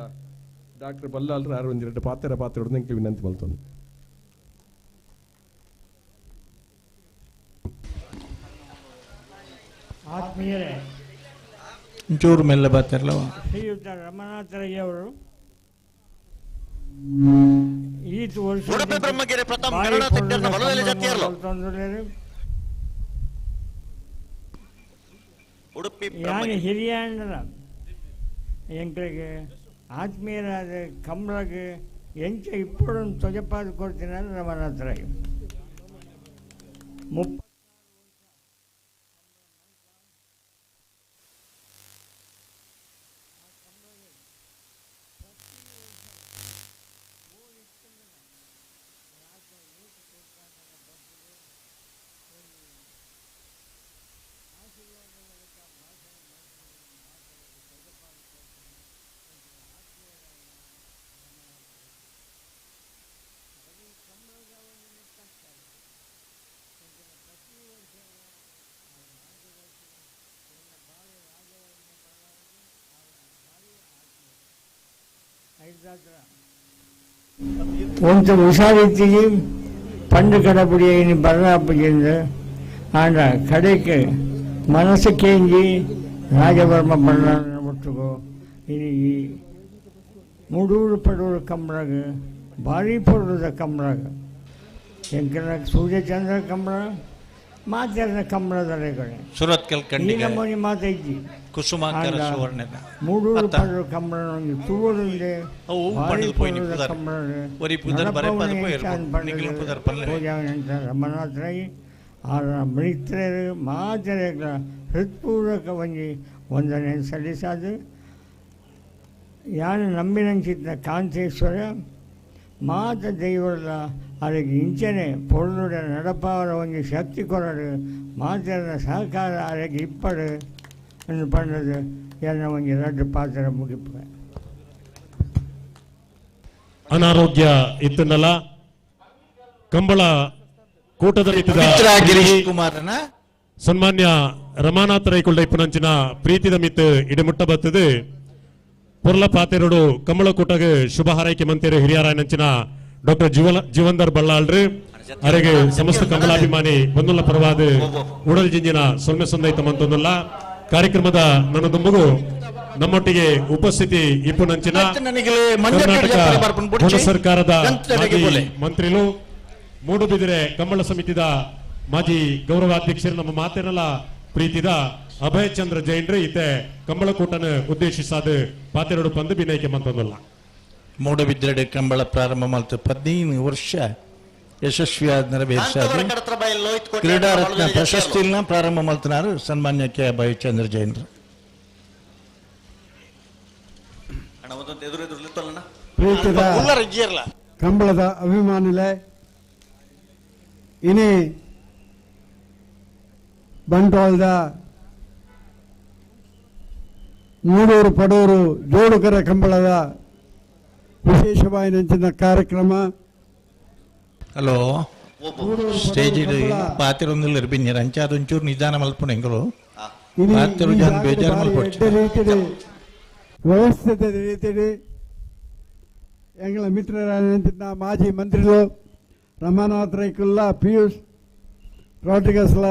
[SPEAKER 23] ಡಾಕ್ಟರ್ ಬಲ್ಲಾಳ್ರು ಆರು ಒಂದೆರಡು ಪಾತ್ರ ಹೊಡೆದಂಗೆ ವಿನಂತಿ ಮಲ್ತೊಂದು
[SPEAKER 22] ಆತ್ಮೀಯರೇ,
[SPEAKER 12] ಚೂರು ಮೆಲ್ಲ ಬರ್ತಾರಲ್ಲ
[SPEAKER 22] ಶ್ರೀಯುತ ರಮನಾಥರಯ್ಯವರು ಈ ವರ್ಷ ಯಾನಿ ಹಿರಿಯಣ್ಣರ ಎಂಕ್ಳಿಗೆ ಆತ್ಮೀಯರಾದ ಕಂಬಳಗೆ ಎಂಚ ಇಪ್ಪಡೊಂದು ತೊಜಪಾದ ಕೊಡ್ತೀನಿ ರಮನಾಥರಯ್ಯ కొంచెం హుషారెత్తికి పండు కడపడి అయిన బర్రాపగింది ఆడ కడకి మనసు కేంజి రాజవర్మ బళ్ళ ముట్టుకో ఇది ಮೂಡೂರು ಪಡೂರು ಕಂಬಳಗ ಭಾರಿ ಪೊರ್ಲದ ಕಂಬಳಗ ಎಂಕನ ಸೂರ್ಯಚಂದ್ರ ಕಂಬಳ ಮಾತಾಡಿದ ಕಂಬಳದಲ್ಲಿ ಕಡೆ
[SPEAKER 12] ಸುರತ್ಕಲ್ ಕಂಡಿಗೆ
[SPEAKER 22] ನಮೂನಿ ಮಾತೈತಿ
[SPEAKER 12] ಕುಸುಮಾಕರ ಸುವರ್ಣದ
[SPEAKER 22] ಮೂಡೂರು ಪಡೂರು ಕಂಬಳ ತೂವರುಂದೆ
[SPEAKER 12] ಅವು ಪಡಲ್ ಪೋಯಿನಿ ಪುದರ್ ಒರಿ ಪುದರ್ ಬರೆ ಪದ ಪೋಯರ್ ನಿಖಿಲ ಪುದರ್ ಪಲ್ಲೆ
[SPEAKER 22] ಪೂಜಾವಂತ ರಮನಾಥರಯ್ಯ ಆರ ಮಿತ್ರರು ಮಾತರೆಗಳ ಹೃತ್ಪೂರ್ವಕ ವಂದನೆ ಸಲ್ಲಿಸಾದು ಯಾನು ನಂಬಿನಂಚಿದ್ದ ಕಾಂತೇಶ್ವರ ಮಾತ ದೈವದ ಅದಕ್ಕೆ ಇಂಚನೆ ಪೊಳ್ಳುಡ ನಡಪಾವರ ಒಂದು ಶಕ್ತಿ ಕೊರಡು ಮಾತರ ಸಹಕಾರ ಅದಕ್ಕೆ ಇಪ್ಪಡು ಅನ್ನು ಪಂಡದು ಎಲ್ಲ ಒಂದು ದೊಡ್ಡ ಪಾತ್ರ ಮುಗಿಪ
[SPEAKER 1] ಅನಾರೋಗ್ಯ ಇತ್ತನಲ್ಲ ಕಂಬಳ ಕೂಟದಲ್ಲಿ
[SPEAKER 12] ಗಿರೀಶ್ ಕುಮಾರನ
[SPEAKER 1] ಸನ್ಮಾನ್ಯ ರಮಾನಾಥ ರೈಕುಳ್ಳ ಇಪ್ಪನಂಚಿನ ಪ್ರೀತಿದ ಮಿತ್ ಇಡಮುಟ್ಟ ಬತ್ತದು ಪೊರ್ಲ ಪಾತೆರಡು ಕಂಬಳ ಕೂಟಗೆ ಶುಭ ಹಾರೈಕೆ ಮಂತಿರು ಹಿರಿಯರಾಯನಂಚಿನ ಡಾಕ್ಟರ್ ಜೀವಂದರ್ ಬಳ್ಳಾಳ್ರು ಅರೆಗೆ ಸಮಸ್ತ ಕಂಬಳಾಭಿಮಾನಿ ಬಂದುಲ್ಲ ಪರವಾದ ಉಡಲ್ ಜಿಂಜಿನ ಸೊನ್ನೆ ಸೊಂದೈತ ಮಂತೊಂದುಲ್ಲ ಕಾರ್ಯಕ್ರಮದ ನನ್ನ ದುಂಬುಗು ನಮ್ಮೊಟ್ಟಿಗೆ ಉಪಸ್ಥಿತಿ ಇಪ್ಪುನಂಚಿನ ಕರ್ನಾಟಕ ಸರ್ಕಾರದ ಮಾಜಿ ಮಂತ್ರಿಗಳು ಮೂಡುಬಿದಿರೆ ಕಂಬಳ ಸಮಿತಿದ ಮಾಜಿ ಗೌರವಾಧ್ಯಕ್ಷರು ನಮ್ಮ ಮಾತೇನಲ್ಲ ಪ್ರೀತಿದ ಅಭಯ ಚಂದ್ರ ಜೈನ್ರು ಈತೆ ಕಂಬಳಕೂಟನ ಉದ್ದೇಶಿಸಾದ ಪಾತೆರಡು ಪಂದು ಬಿನೈಕೆ ಮಂತೊಂದಲ್ಲ
[SPEAKER 12] ಮೂಡಬಿದ್ರೆ ಕಂಬಳ ಪ್ರಾರಂಭ ಮಾಡ್ತು 15 ವರ್ಷ ಯಶಸ್ವಿಯಾದ ನೆರವೇರಿಸಾದ ಕ್ರೀಡಾ ರತ್ನ ಪ್ರಶಸ್ತಿನ ಪ್ರಾರಂಭ ಮಾಡ್ತಿನಾರು ಸನ್ಮಾನ್ಯ ಕೆ ಅಭಯ ಚಂದ್ರ ಜೈನ್ರು
[SPEAKER 9] ಕಂಬಳದ ಅಭಿಮಾನಿಲೆ ಇನಿ ಬಂಟ್ವಾಳದ ಮೂಡೂರು ಪಡೂರು ಜೋಡುಕರ ಕಂಬಳದ ವಿಶೇಷವಾಗಿ ನೆಂಚಿನ ಕಾರ್ಯಕ್ರಮ
[SPEAKER 12] ಹಲೋ ಸ್ಟೇಜ್ ಪಾತಿರೊಂದಿಲ್ಲ ಬಿನ್ನಿರ ಅಂಚಾದೊಂಚೂರು ನಿಧಾನ ಮಲ್ಪುಣ ಹೆಂಗಲು ಪಾತಿರು ಜನ ಬೇಜಾರು ಮಲ್ಪೊಟ್ಟು
[SPEAKER 9] ವ್ಯವಸ್ಥಿತ ರೀತಿಯಲ್ಲಿ ಎಂಗಳ ಮಿತ್ರರ ಮಾಜಿ ಮಂತ್ರಿಗಳು ರಮಾನಾಥ್ ರೈಕುಲ್ಲಾ ಪಿಯೂಷ್ ರಾಡ್ರಿಗಸ್ಲ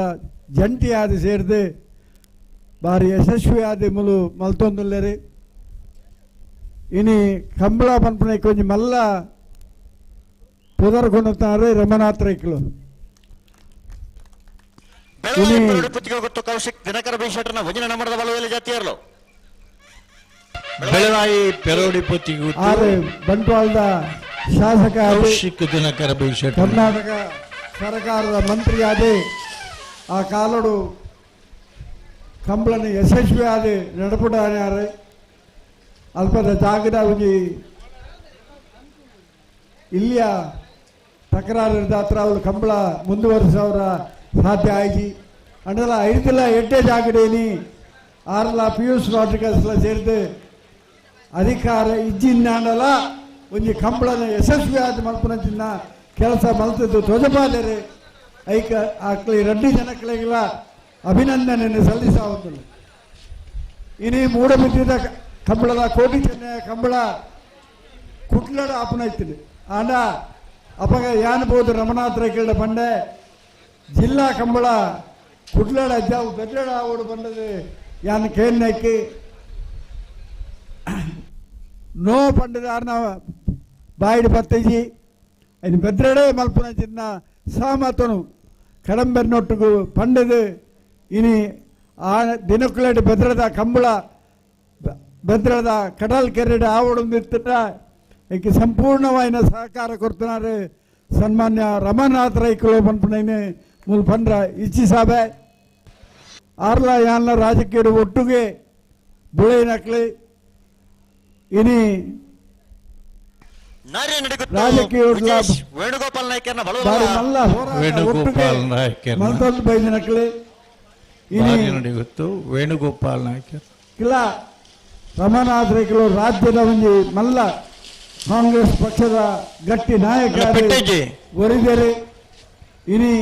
[SPEAKER 9] ಜಂಟಿ ಆದಿ ಸೇರಿದು ಭಾರಿ ಯಶಸ್ವಿ ಆದಿ ಮುಲು ಮಲ್ತೊಂದುಲ್ಲೇರಿ ಇನಿ ಕಂಬಳ ಪನ್ಪನೆ ಕೊಂಚ ಮಲ್ಲ ಪುದರ್ಕೊಂಡುತ್ತಾರೆ ರಮನಾಥ್ ರೈಕುಲು
[SPEAKER 14] ಕೌಶಿಕ್ ದಿನಕರ ಬೀಶಟನ ವಜನ ನಮರದ ಬಲದಲ್ಲಿ ಜಾತಿಯರ್ಲು
[SPEAKER 12] ಬೆಳವಾಯಿ ಪೆರೋಡಿ ಪೊತ್ತಿಗೂ
[SPEAKER 9] ಬಂಟ್ವಾಳದ ಶಾಸಕ
[SPEAKER 12] ಕೌಶಿಕ್ ದಿನಕರ ಬೀಶಟ
[SPEAKER 9] ಕರ್ನಾಟಕ ಸರ್ಕಾರದ ಮಂತ್ರಿಯಾದೆ ಆ ಕಾಲಡು ಕಂಬಳನ ಯಶಸ್ವಿ ಆದಿ ನಡಪುಡಾರೆ ಅಲ್ಪದ ಜಾಗದ ಉಜಿ ಇಲ್ಲಿಯ ತಕರಾರು ಹತ್ರ ಅವಳು ಕಂಬಳ ಮುಂದುವರಿಸೋರ ಸಾಧ್ಯ ಆಯ್ತು ಅಂಡಲ ಐದಿಲ್ಲ ಎಡ್ಡೆ ಜಾಗಡೇನಿ ಆರ್ಲ ಪಿಯೂಷ್ ರಾಡ್ರಿಗಸ್ಲ ಸೇರಿದು ಅಧಿಕಾರ ಇಜ್ಜಿನ್ನಾಡಲ ಒಂಜಿ ಕಂಬಳನ ಯಶಸ್ವಿ ಆದ ಮಲ್ಪನಂಚಿನ ಕೆಲಸ ಮಲ್ತದ್ದು ಧ್ವಜಪಾಲರೆ ಐಕ ಆಕ್ಲಿ ರೆಡ್ಡಿ ಜನಕ್ಳಿಗೆಲ್ಲ ಅಭಿನಂದನೆಯನ್ನು ಸಲ್ಲಿಸಾವುದಿಲ್ಲ ಇನಿ ಮೂಡಬಿದ್ದಿದ ಕಂಬಳದ ಕೋಟಿ ಚೆನ್ನಯ ಕಂಬಳ ಕುಟ್ಲಡ ಆಪನೈತಿದೆ ಆಂಡ ಅಪಗ ಯಾನ್ಬೋದು ರಮನಾಥ್ ರೈಕಲ್ಡ ಬಂಡೆ ಜಿಲ್ಲಾ ಕಂಬಳ ಕುಟ್ಲಡ ಜಾವು ಬೆಡ್ಲಡ ಆವಡು ಬಂದದು ಯಾನ್ ಕೇನ್ನೈಕಿ ನೋ ಪಂಡದಾರ್ನ ಬಾಯಿಡ್ ಬತ್ತಜಿ ಅಯ್ಯ ಬೆದ್ರಡೆ ಮಲ್ಪನ ಚಿನ್ನ ಸಹಮತನು ಕಡಂಬೆನ್ನೊಟ್ಟಿಗೂ ಪಂಡದು ಇನಿ ಆ ದಿನಕ್ಕುಲೇಟ್ ಬೆದ್ರದ ಕಂಬಳ ಬೆದ್ರದ ಕಡಲ್ ಕೆರೆಡೆ ಆವಡೊಂದಿರ್ತಿರ ಈಕೆ ಸಂಪೂರ್ಣವಾದ ಸಹಕಾರ ಕೊಡ್ತಿದ್ದಾರೆ ಸನ್ಮಾನ್ಯ ರಮನಾಥ್ ರೈಕುಲು ಪನ್ಪನೈನೆ ಮೂಲ ಪಂಡ್ರ ಇಚ್ಚಿ ಸಾಬೆ ಆರ್ಲ ಯಾನ್ಲ ರಾಜಕೀಯ ಒಟ್ಟಿಗೆ ಬುಳೈನಕ್ಲಿ ಇನಿ ರಾಜಕೀಯ
[SPEAKER 14] ವೇಣುಗೋಪಾಲ್ ನಾಯ್ಕರ್ನ
[SPEAKER 9] ಮಲ್ಲ
[SPEAKER 12] ವೇಣುಗೋಪಾಲ್ ನಾಯ್ಕರ್
[SPEAKER 9] ಮಲ್ತೊಂದು ಬೈದಿನಕ್ಲಿ
[SPEAKER 12] ಗೊತ್ತು ವೇಣುಗೋಪಾಲ್ ನಾಯ್ಕರ್
[SPEAKER 9] ಇಲ್ಲ ರಮನಾಥ್ ರೈಕುಲು ರಾಜ್ಯದ ಒಂದು ಮಲ್ಲ ಕಾಂಗ್ರೆಸ್ ಪಕ್ಷದ ಗಟ್ಟಿ ನಾಯಕ ಒರಿದರೆ ಇನಿ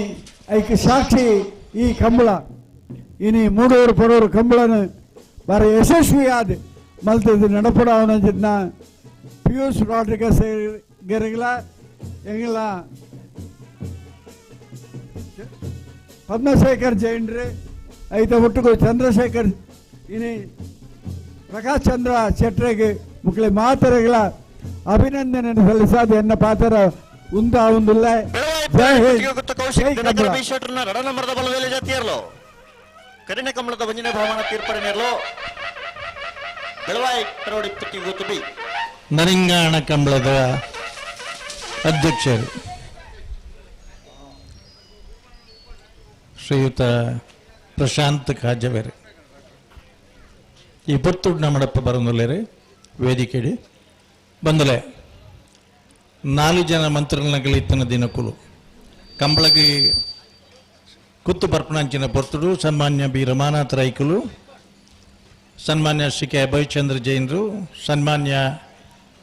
[SPEAKER 9] ಐಕೆ ಸಾಕ್ಷಿ ಈ ಕಂಬಳ ಇನಿ ಮೂಡೂರು ಪಡೂರು ಕಂಬಳನ ಬಾರಿ ಯಶಸ್ವಿ ಆದ ಮಲ್ತದ್ದು ನಡಪಡವನ ಪಿಯೂಷ್ ರಾಡ್ರಿಗಸ್ ಗೆರಗಿಲ ಎಂಗಿಲ್ಲ ಪದ್ಮಶೇಖರ್ ಜೈನ್ರೆ ಐತ ಒಟ್ಟಿಗೂ ಚಂದ್ರಶೇಖರ್ ಇನಿ ಪ್ರಕಾಶ್ ಚಂದ್ರ ಶೆಟ್ರಿಗೆ ಮುಕ್ಳೆ ಮಾತರಗಳ ಅಭಿನಂದನೆ ಸಲ್ಲಿಸಾದ ಎನ್ನ ಪಾತ್ರ ಉಂದಾ ಒಂದಿಲ್ಲ
[SPEAKER 14] ರಣನಂಬರದ ಬಲವೇಲೆ ಜಾತಿಯರ್ಲು ಕರಿಣ ಕಮಲದ ವಂಜನೆ ಭಾವನ ತೀರ್ಪಡೆನೇರ್ಲು ಬೆಳವಾಯಿ ಪೆರೋಡಿ ಪಟ್ಟಿ ಗೊತ್ತುಬಿ
[SPEAKER 12] ನರಿಂಗಾಣ ಕಂಬಳದ ಅಧ್ಯಕ್ಷರು ಶ್ರೀಯುತ ಪ್ರಶಾಂತ್ ಕಾಜವೇರೆ ಈ ಪೊತ್ತು ನಮ್ಮಡಪ್ಪ ಬರಂದುಲ್ಲೇರೆ ವೇದಿಕೆಡಿ ಬಂದಲೆ 4 ಜನ ಮಂತ್ರಿಗಳಿತ್ತನ ದಿನಕುಲು ಕಂಬಳಗಿ ಕುತ್ತು ಪರ್ಪಣಂಚಿನ ಪೊರ್ತುಡು ಸನ್ಮಾನ್ಯ ಬಿ ರಮಾನಾಥ್ ರೈಕುಲು ಸನ್ಮಾನ್ಯ ಶ್ರೀ ಕೆ ಅಭಯಚಂದ್ರ ಜೈನ್ರು ಸನ್ಮಾನ್ಯ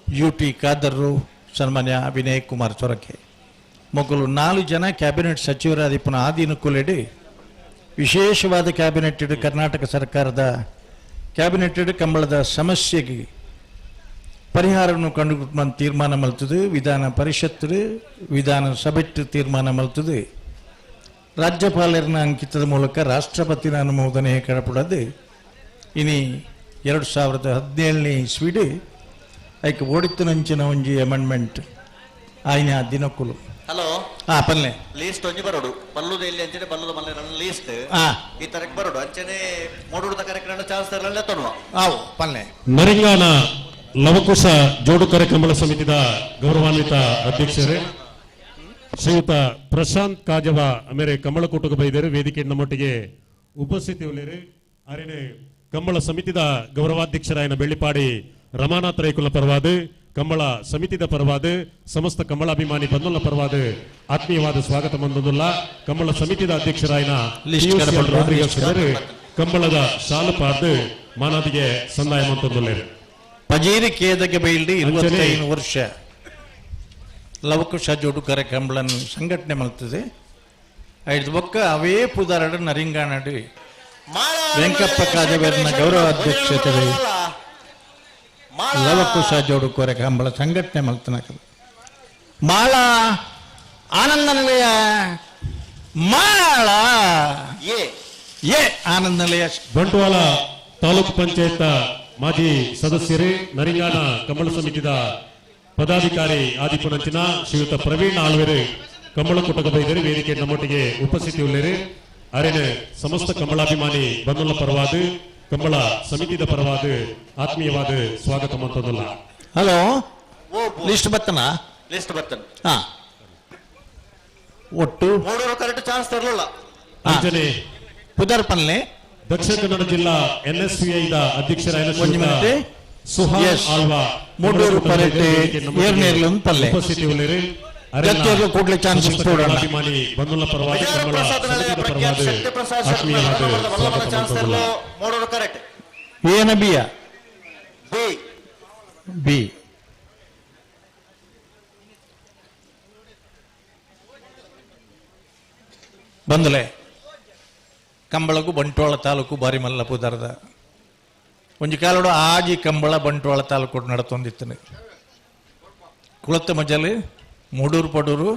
[SPEAKER 12] UT ಖಾದರ್ರು ಸನ್ಮಾನ್ಯ ವಿನಯ್ ಕುಮಾರ್ ಚೊರಕೆ ಮೊಗಲು 4 ಜನ ಕ್ಯಾಬಿನೆಟ್ ಸಚಿವರಾದಿಪ್ಪನ ಆ ದಿನಕುಲೆಡಿ ವಿಶೇಷವಾದ ಕ್ಯಾಬಿನೆಟ್ ಇಡು ಕರ್ನಾಟಕ ಸರ್ಕಾರದ ಕ್ಯಾಬಿನೆಟ್ ಇಡು ಕಂಬಳದ ಸಮಸ್ಯೆಗೆ ಪರಿಹಾರವನ್ನು ಕಂಡುಕೊಂಡು ತೀರ್ಮಾನ ಮಲ್ತದೆ ವಿಧಾನ ಪರಿಷತ್ತು ವಿಧಾನ ಸಭೆ ತೀರ್ಮಾನ ಮಲ್ತದೆ ರಾಜ್ಯಪಾಲರನ ಅಂಕಿತದ ಮೂಲಕ ರಾಷ್ಟ್ರಪತಿನ ಅನುಮೋದನೆ ಕಡಪಡದೆ ಇನಿ 2017ನೇ ಇಸ್ವಿಡಿ ಐಕೆ ಓಡಿತ್ತನಂಚಿನ ಒಂಜಿ ಅಮೆಂಡ್ಮೆಂಟ್ ಆಯ್ನ ದಿನಕುಲು
[SPEAKER 14] ಹಲೋ
[SPEAKER 12] ಪಲ್ಲೆ
[SPEAKER 14] ಲೀಸ್ಟ್ ಒಂಜಿ ಬರೋಡು ಬಲ್ಲುದ ಇಲ್ಲಿ ಅಂಚನೆ ಬಲ್ಲುದ ಮಲ್ಲೆ ಲೀಸ್ಟ್ ಈ ತರಕ್ಕೆ ಬರೋಡು ಅಂಚನೆ ಮೂಡುದ ಕಾರ್ಯಕ್ರಮ ಚಾನ್ಸ್ ತರಲ್ಲ ತನ್ನುವ
[SPEAKER 12] ಆವು ಪಲ್ಲೆ
[SPEAKER 1] ನರಿಂಗಾನ ಲವಕುಶ ಜೋಡುಕರ ಕಂಬಳ ಸಮಿತಿದ ಗೌರವಾನ್ವಿತ ಅಧ್ಯಕ್ಷರೇ ಶ್ರೀಯುತ ಪ್ರಶಾಂತ್ ಕಾಜವ ಅಮೇರೆ ಕಂಬಳಕೂಟಕ್ಕೆ ಬೈದರು ವೇದಿಕೆ ನಮ್ಮೊಟ್ಟಿಗೆ ಉಪಸ್ಥಿತಿ ಉಳ್ಳೇರು ಅರೇನೆ ಕಂಬಳ ಸಮಿತಿದ ಗೌರವಾಧ್ಯಕ್ಷರಾಯನ ಬೆಳ್ಳಿಪಾಡಿ ರಮಾನಾಥ್ ರೈಕುಲ ಪರವಾದ ಕಂಬಳ ಸಮಿತಿದ ಪರವಾದ ಸಮಸ್ತ ಕಂಬಳಾಭಿಮಾನಿ ಬಂಧುಗಳ ಪರವಾದ ಆತ್ಮೀಯವಾದ ಸ್ವಾಗತ ಮಂದುಲ್ಲ ಕಂಬಳ ಸಮಿತಿದ ಅಧ್ಯಕ್ಷರಾಯನ ಕಂಬಳದ ಶಾಲು ಪಾರ್ದು ಮಾನದಿಗೆ ಸಂದಾಯ ಮಂತೊಂದುಲ್ಲೇರು
[SPEAKER 12] ಪಜೇರಿ ಕೇದಗೆ ಬೈಲ್ಡಿ 25 ವರ್ಷ ಲವಕುಶ ಜೋಡುಕರ ಕಂಬಳನ್ನು ಸಂಘಟನೆ ಮಾಡ್ತದೆ ಐದು ಬೊಕ್ಕ ಅವೇ ಪುದಾರಡ ನರಿಂಗಾನಡಿ ವೆಂಕಪ್ಪ ಕಾಜಬೇರಿನ ಗೌರವ ಅಧ್ಯಕ್ಷತೆ ಲವಕುಶ ಜೋಡುಕೋರೆ ಕಂಬಳ ಸಂಘಟನೆ ಮಾಡ್ತಾನ ಮಾಳ ಆನಂದ ನಿಲಯ ಮಾಳ ಏ ಆನಂದ ನಿಲಯ
[SPEAKER 1] ಬಂಟ್ವಾಳ ತಾಲೂಕು ಪಂಚಾಯತ್ ಮಾಜಿ ಸದಸ್ಯರು ನರಿಂಗಾನ ಕಂಬಳ ಸಮಿತಿದ ಪದಾಧಿಕಾರಿ ಆದಿಪುನಂಚಿನ ಶ್ರೀಯುತ ಪ್ರವೀಣ್ ಆಳ್ವೆರು ಕಂಬಳ ಕುಟಕ ಬೈದರು ವೇದಿಕೆ ನಮ್ಮೊಟ್ಟಿಗೆ ಉಪಸ್ಥಿತಿ ಉಳ್ಳೇರು ಅರೇನು ಸಮಸ್ತ ಕಂಬಳಾಭಿಮಾನಿ ಬಂಧುಗಳ ಪರವಾದ ಕಂಬಳ ಸಮಿತಿದ ಪರವಾದ ಆತ್ಮೀಯವಾದ ಸ್ವಾಗತ ಮಂತದಲ್ಲ.
[SPEAKER 12] ಹಲೋ ಲಿಸ್ಟ್ ಬತ್ತನ
[SPEAKER 14] ಲಿಸ್ಟ್ ಬತ್ತನ
[SPEAKER 12] ಹಾ ಒಟ್ಟು
[SPEAKER 14] ಕರೆಕ್ಟ್ ಚಾನ್ಸ್ ತರಲಿಲ್ಲ
[SPEAKER 1] ಅಂಚನೆ
[SPEAKER 12] ಪುದರ್ ಪನ್ಲೆ
[SPEAKER 1] ದಕ್ಷಿಣ ಕನ್ನಡ ಜಿಲ್ಲಾ NSVIದ ಅಧ್ಯಕ್ಷರಾದ ಸುಹಾಸ್ ಆಳ್ವಾ
[SPEAKER 12] ಮೂಡೂರು ಪರಟೆ ಏರ್ನೇರ್ಲು ಪಲ್ಲೆ
[SPEAKER 1] ಉಪಸ್ಥಿತಿ ಉಳ್ಳೇರು
[SPEAKER 12] ಜೊತೆಗೆ ಕೂಡಲೇ ಚಾನ್ಸ್ ಕೊಡೋಣ
[SPEAKER 1] ಅಭಿಮಾನಿ ಬಂಧುಗಳ ಪರವಾದ ಕಂಬಳ ಸಮಿತಿದ ಪರವಾದ ಆತ್ಮೀಯವಾದ ಸ್ವಾಗತ ಮಂತದಲ್ಲ.
[SPEAKER 14] ಮೂಡೂರು ಕರೆಕ್ಟ್
[SPEAKER 12] ಏನ ಬಿಯ ಬಿ ಬಂದಲೆ ಕಂಬಳಗೂ ಬಂಟ್ವಾಳ ತಾಲೂಕು ಬಾರಿ ಮಲ್ಲಪುದಾರದ ಒಂಜಿ ಕಾಲೋಡು ಆಜಿ ಕಂಬಳ ಬಂಟ್ವಾಳ ತಾಲೂಕು ನಡತೊಂದಿತ್ತನೆ ಕುಳತ್ತ ಮಜಲು ಮೂಡೂರು ಪಡೂರು